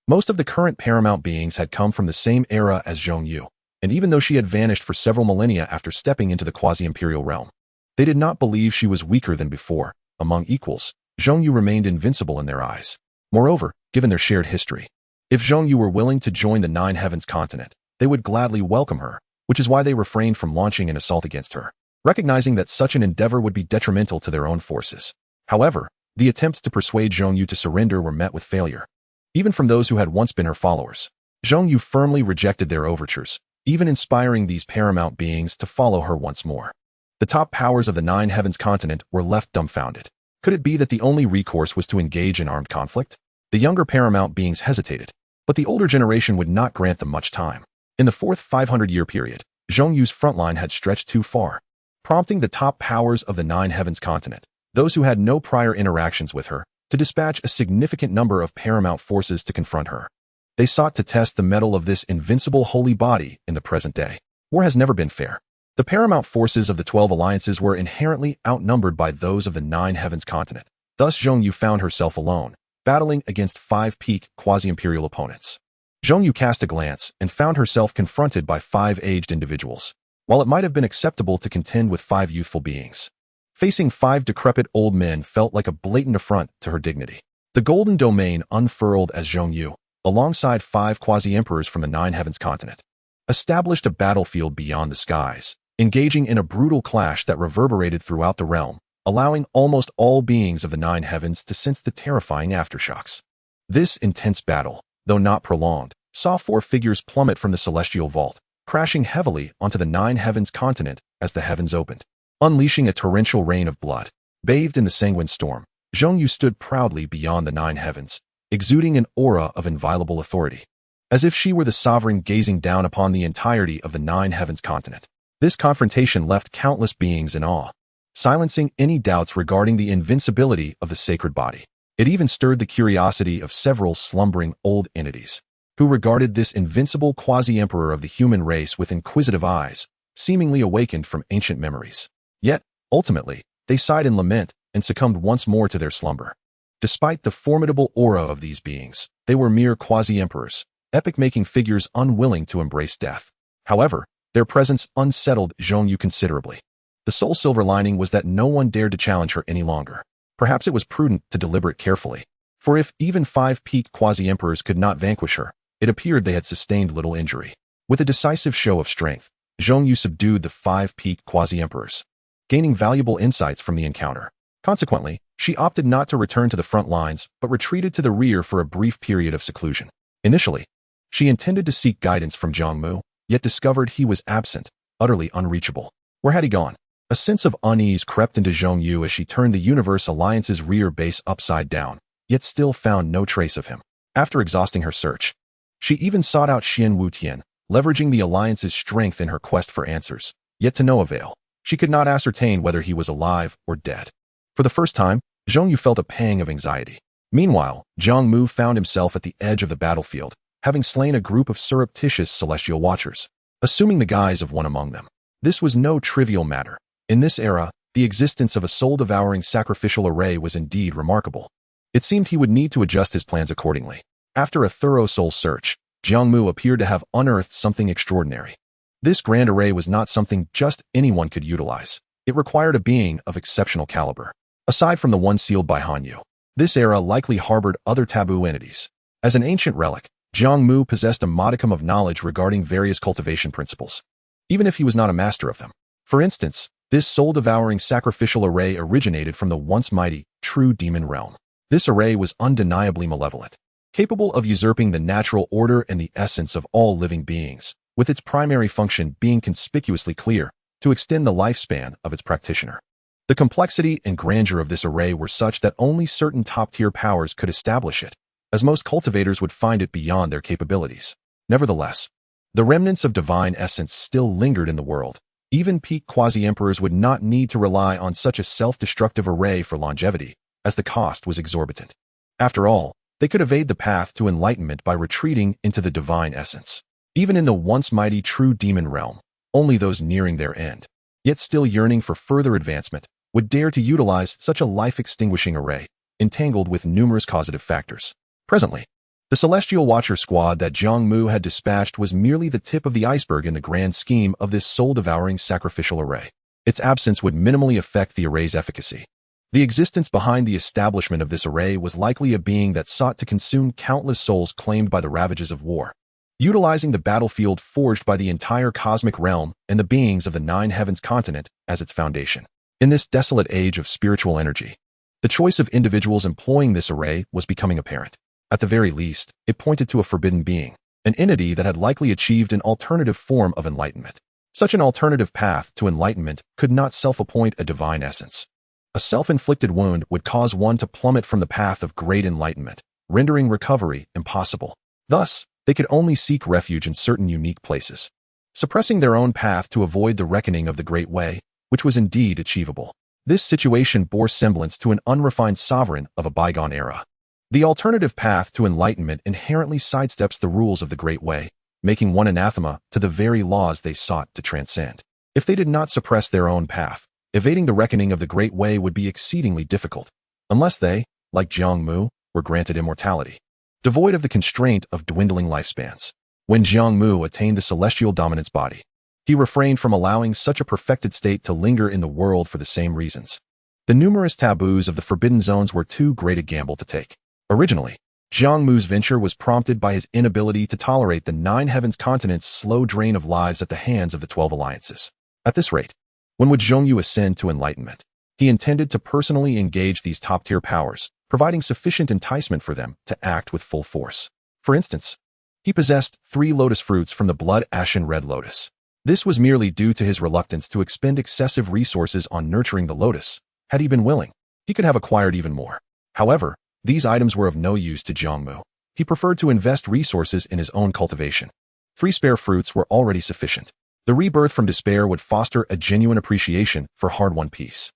Most of the current paramount beings had come from the same era as Jiang Yu, and even though she had vanished for several millennia after stepping into the quasi-imperial realm, they did not believe she was weaker than before. Among equals, Jiang Yu remained invincible in their eyes. Moreover, given their shared history, if Jiang Yu were willing to join the Nine Heavens continent, they would gladly welcome her, which is why they refrained from launching an assault against her, recognizing that such an endeavor would be detrimental to their own forces. However, the attempts to persuade Jiang Yu to surrender were met with failure, even from those who had once been her followers. Jiang Yu firmly rejected their overtures, even inspiring these paramount beings to follow her once more. The top powers of the Nine Heavens continent were left dumbfounded. Could it be that the only recourse was to engage in armed conflict? The younger paramount beings hesitated, but the older generation would not grant them much time. In the fourth 500-year period, Jiang Yu's front line had stretched too far, prompting the top powers of the Nine Heavens continent, those who had no prior interactions with her, to dispatch a significant number of paramount forces to confront her. They sought to test the mettle of this invincible holy body in the present day. War has never been fair. The paramount forces of the 12 alliances were inherently outnumbered by those of the Nine Heavens continent. Thus Jiang Yu found herself alone, battling against 5 peak quasi-imperial opponents. Jiang Yu cast a glance and found herself confronted by 5 aged individuals, while it might have been acceptable to contend with 5 youthful beings. Facing 5 decrepit old men felt like a blatant affront to her dignity. The golden domain unfurled as Jiang Yu, alongside 5 quasi-emperors from the Nine Heavens continent, established a battlefield beyond the skies, engaging in a brutal clash that reverberated throughout the realm, allowing almost all beings of the Nine Heavens to sense the terrifying aftershocks. This intense battle, though not prolonged, saw 4 figures plummet from the celestial vault, crashing heavily onto the Nine Heavens continent as the heavens opened, unleashing a torrential rain of blood. Bathed in the sanguine storm, Jiang Yu stood proudly beyond the Nine Heavens, exuding an aura of inviolable authority, as if she were the sovereign gazing down upon the entirety of the Nine Heavens continent. This confrontation left countless beings in awe, silencing any doubts regarding the invincibility of the sacred body. It even stirred the curiosity of several slumbering old entities, who regarded this invincible quasi-emperor of the human race with inquisitive eyes, seemingly awakened from ancient memories. Yet, ultimately, they sighed in lament and succumbed once more to their slumber. Despite the formidable aura of these beings, they were mere quasi-emperors, epic-making figures unwilling to embrace death. However, their presence unsettled Jiang Mu considerably. The sole silver lining was that no one dared to challenge her any longer. Perhaps it was prudent to deliberate carefully, for if even 5 peak quasi-emperors could not vanquish her, it appeared they had sustained little injury. With a decisive show of strength, Jiang Mu subdued the 5 peak quasi-emperors, gaining valuable insights from the encounter. Consequently, she opted not to return to the front lines but retreated to the rear for a brief period of seclusion. Initially, she intended to seek guidance from Jiang Mu, yet discovered he was absent, utterly unreachable. Where had he gone? A sense of unease crept into Jiang Mu as she turned the Universe Alliance's rear base upside down, yet still found no trace of him. After exhausting her search, she even sought out Xian Wutian, leveraging the Alliance's strength in her quest for answers, yet to no avail. She could not ascertain whether he was alive or dead. For the first time, Jiang Mu felt a pang of anxiety. Meanwhile, Jiang Mu found himself at the edge of the battlefield, having slain a group of surreptitious celestial watchers, assuming the guise of one among them. This was no trivial matter. In this era, the existence of a soul-devouring sacrificial array was indeed remarkable. It seemed he would need to adjust his plans accordingly. After a thorough soul search, Jiang Mu appeared to have unearthed something extraordinary. This grand array was not something just anyone could utilize. It required a being of exceptional caliber. Aside from the one sealed by Hanyu, this era likely harbored other taboo entities. As an ancient relic, Jiang Mu possessed a modicum of knowledge regarding various cultivation principles, even if he was not a master of them. For instance, this soul-devouring sacrificial array originated from the once mighty, true demon realm. This array was undeniably malevolent, capable of usurping the natural order and the essence of all living beings, with its primary function being conspicuously clear, to extend the lifespan of its practitioner. The complexity and grandeur of this array were such that only certain top-tier powers could establish it, as most cultivators would find it beyond their capabilities. Nevertheless, the remnants of divine essence still lingered in the world. Even peak quasi-emperors would not need to rely on such a self-destructive array for longevity, as the cost was exorbitant. After all, they could evade the path to enlightenment by retreating into the divine essence. Even in the once mighty true demon realm, only those nearing their end, yet still yearning for further advancement, would dare to utilize such a life-extinguishing array, entangled with numerous causative factors. Presently, the Celestial Watcher squad that Jiang Mu had dispatched was merely the tip of the iceberg in the grand scheme of this soul-devouring sacrificial array. Its absence would minimally affect the array's efficacy. The existence behind the establishment of this array was likely a being that sought to consume countless souls claimed by the ravages of war, utilizing the battlefield forged by the entire cosmic realm and the beings of the 9 heavens continent as its foundation. In this desolate age of spiritual energy, the choice of individuals employing this array was becoming apparent. At the very least, it pointed to a forbidden being, an entity that had likely achieved an alternative form of enlightenment. Such an alternative path to enlightenment could not self-appoint a divine essence. A self-inflicted wound would cause one to plummet from the path of great enlightenment, rendering recovery impossible. Thus, they could only seek refuge in certain unique places, suppressing their own path to avoid the reckoning of the Great Way, which was indeed achievable. This situation bore semblance to an unrefined sovereign of a bygone era. The alternative path to enlightenment inherently sidesteps the rules of the Great Way, making one anathema to the very laws they sought to transcend. If they did not suppress their own path, evading the reckoning of the Great Way would be exceedingly difficult, unless they, like Jiang Mu, were granted immortality, devoid of the constraint of dwindling lifespans. When Jiang Mu attained the celestial dominance body, he refrained from allowing such a perfected state to linger in the world for the same reasons. The numerous taboos of the Forbidden Zones were too great a gamble to take. Originally, Jiang Mu's venture was prompted by his inability to tolerate the 9 heavens continent's slow drain of lives at the hands of the 12 alliances. At this rate, when would Jiang Mu ascend to enlightenment? He intended to personally engage these top-tier powers, providing sufficient enticement for them to act with full force. For instance, he possessed 3 lotus fruits from the blood-ashen red lotus. This was merely due to his reluctance to expend excessive resources on nurturing the lotus. Had he been willing, he could have acquired even more. However, these items were of no use to Jiang Mu. He preferred to invest resources in his own cultivation. 3 spare fruits were already sufficient. The rebirth from despair would foster a genuine appreciation for hard-won peace.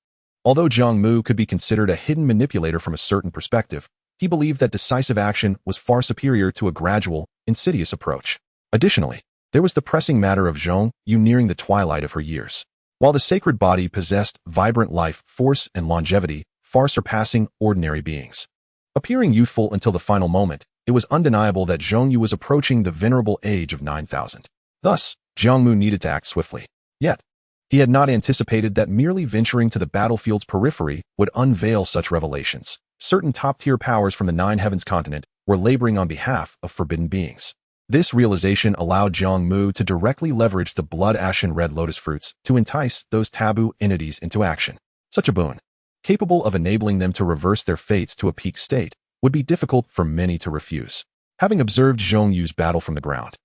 Although Jiang Mu could be considered a hidden manipulator from a certain perspective, he believed that decisive action was far superior to a gradual, insidious approach. Additionally, there was the pressing matter of Jiang Mu nearing the twilight of her years. While the sacred body possessed vibrant life, force, and longevity, far surpassing ordinary beings. Appearing youthful until the final moment, it was undeniable that Jiang Mu was approaching the venerable age of 9,000. Thus, Jiang Mu needed to act swiftly. Yet, he had not anticipated that merely venturing to the battlefield's periphery would unveil such revelations. Certain top-tier powers from the Nine Heavens continent were laboring on behalf of forbidden beings. This realization allowed Jiang Mu to directly leverage the blood-ashen red lotus fruits to entice those taboo entities into action. Such a boon, capable of enabling them to reverse their fates to a peak state, would be difficult for many to refuse. Having observed Jiang Yu's battle from the ground,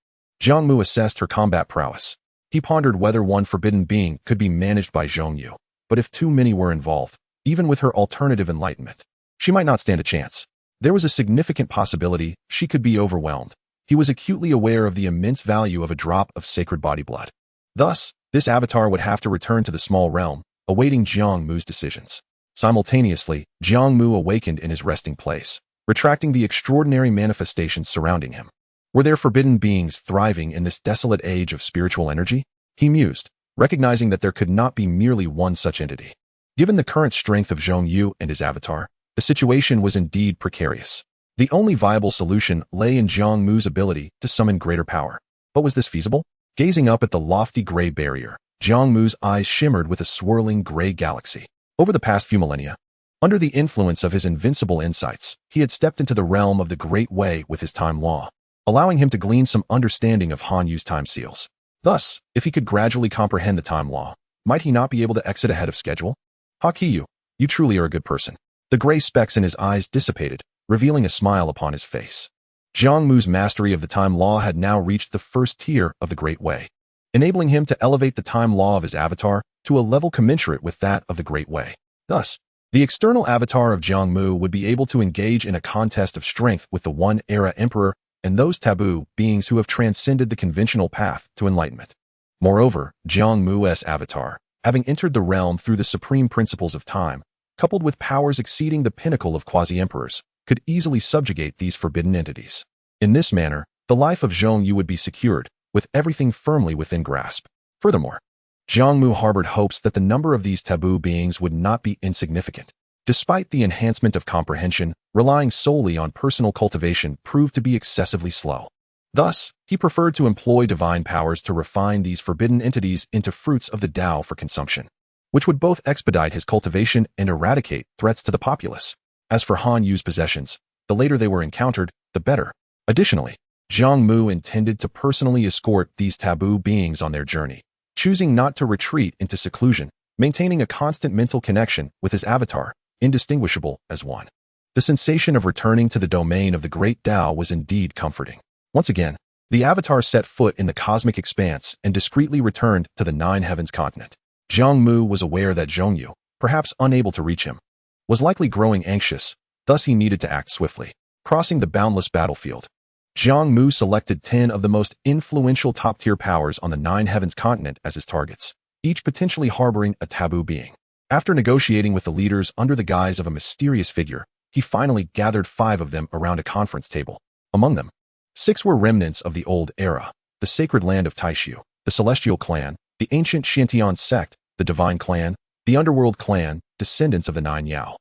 Jiang Mu assessed her combat prowess. He pondered whether one forbidden being could be managed by Jiang Yu, but if too many were involved, even with her alternative enlightenment, she might not stand a chance. There was a significant possibility she could be overwhelmed. He was acutely aware of the immense value of a drop of sacred body blood. Thus, this avatar would have to return to the small realm, awaiting Jiang Mu's decisions. Simultaneously, Jiang Mu awakened in his resting place, retracting the extraordinary manifestations surrounding him. Were there forbidden beings thriving in this desolate age of spiritual energy? He mused, recognizing that there could not be merely one such entity. Given the current strength of Jiang Yu and his avatar, the situation was indeed precarious. The only viable solution lay in Jiang Mu's ability to summon greater power. But was this feasible? Gazing up at the lofty gray barrier, Jiang Mu's eyes shimmered with a swirling gray galaxy. Over the past few millennia, under the influence of his invincible insights, he had stepped into the realm of the Great Way with his time law, allowing him to glean some understanding of Han Yu's time seals. Thus, if he could gradually comprehend the time law, might he not be able to exit ahead of schedule? Ha Qiyu, you truly are a good person. The gray specks in his eyes dissipated, revealing a smile upon his face. Jiang Mu's mastery of the time law had now reached the first tier of the Great Way, enabling him to elevate the time law of his avatar to a level commensurate with that of the Great Way. Thus, the external avatar of Jiang Mu would be able to engage in a contest of strength with the One-Era Emperor and those taboo beings who have transcended the conventional path to enlightenment. Moreover, Jiang Mu's avatar, having entered the realm through the supreme principles of time, coupled with powers exceeding the pinnacle of quasi-emperors, could easily subjugate these forbidden entities. In this manner, the life of Jiang Yu would be secured, with everything firmly within grasp. Furthermore, Jiang Mu harbored hopes that the number of these taboo beings would not be insignificant. Despite the enhancement of comprehension, relying solely on personal cultivation proved to be excessively slow. Thus, he preferred to employ divine powers to refine these forbidden entities into fruits of the Tao for consumption, which would both expedite his cultivation and eradicate threats to the populace. As for Han Yu's possessions, the later they were encountered, the better. Additionally, Jiang Mu intended to personally escort these taboo beings on their journey, choosing not to retreat into seclusion, maintaining a constant mental connection with his avatar, indistinguishable as one. The sensation of returning to the domain of the great Tao was indeed comforting. Once again, the avatar set foot in the cosmic expanse and discreetly returned to the Nine Heavens continent. Jiang Mu was aware that Jiang Yu, perhaps unable to reach him, was likely growing anxious, thus he needed to act swiftly. Crossing the boundless battlefield, Jiang Mu selected 10 of the most influential top-tier powers on the Nine Heavens continent as his targets, each potentially harboring a taboo being. After negotiating with the leaders under the guise of a mysterious figure, he finally gathered 5 of them around a conference table. Among them, 6 were remnants of the old era, the sacred land of Taishu, the celestial clan, the ancient Xianxian sect, the divine clan, the underworld clan, descendants of the Nine Yao,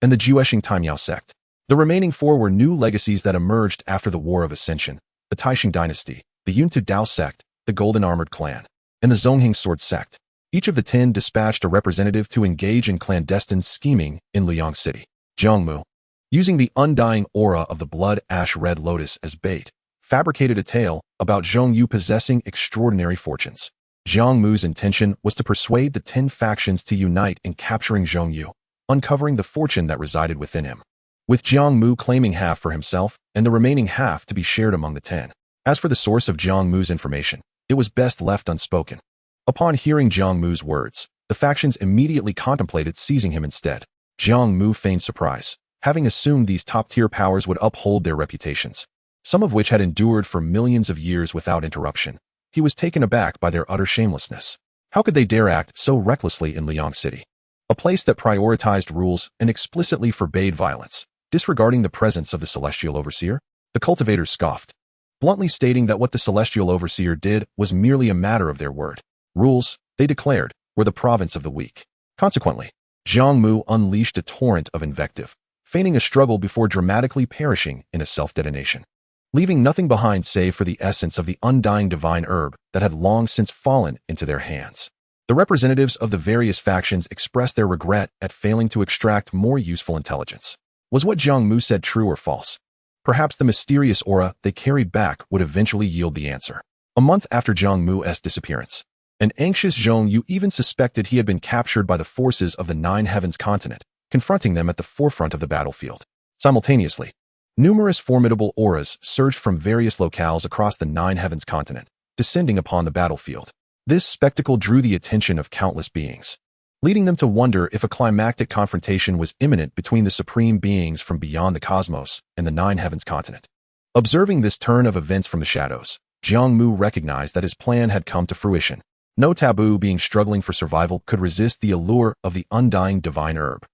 and the Jueshing Taimyao sect. The remaining 4 were new legacies that emerged after the War of Ascension, the Taixing dynasty, the Yuntu Dao sect, the Golden Armored clan, and the Zongheng Sword sect. Each of the 10 dispatched a representative to engage in clandestine scheming in Liang City. Jiang Mu, using the undying aura of the blood ash red lotus as bait, fabricated a tale about Jiang Yu possessing extraordinary fortunes. Jiang Mu's intention was to persuade the 10 factions to unite in capturing Jiang Yu, uncovering the fortune that resided within him, with Jiang Mu claiming half for himself and the remaining half to be shared among the 10. As for the source of Jiang Mu's information, it was best left unspoken. Upon hearing Jiang Mu's words, the factions immediately contemplated seizing him instead. Jiang Mu feigned surprise, having assumed these top-tier powers would uphold their reputations, some of which had endured for millions of years without interruption. He was taken aback by their utter shamelessness. How could they dare act so recklessly in Liang City? a place that prioritized rules and explicitly forbade violence. Disregarding the presence of the celestial overseer, the cultivators scoffed, bluntly stating that what the celestial overseer did was merely a matter of their word. Rules, they declared, were the province of the weak. Consequently, Jiang Mu unleashed a torrent of invective, feigning a struggle before dramatically perishing in a self-detonation, leaving nothing behind save for the essence of the undying divine herb that had long since fallen into their hands. The representatives of the various factions expressed their regret at failing to extract more useful intelligence. Was what Jiang Mu said true or false? Perhaps the mysterious aura they carried back would eventually yield the answer. A month after Jiang Mu's disappearance, an anxious Jiang Mu even suspected he had been captured by the forces of the Nine Heavens continent, confronting them at the forefront of the battlefield. Simultaneously, numerous formidable auras surged from various locales across the Nine Heavens continent, descending upon the battlefield. This spectacle drew the attention of countless beings, leading them to wonder if a climactic confrontation was imminent between the supreme beings from beyond the cosmos and the Nine Heavens continent. Observing this turn of events from the shadows, Jiang Mu recognized that his plan had come to fruition. No taboo being struggling for survival could resist the allure of the undying divine herb.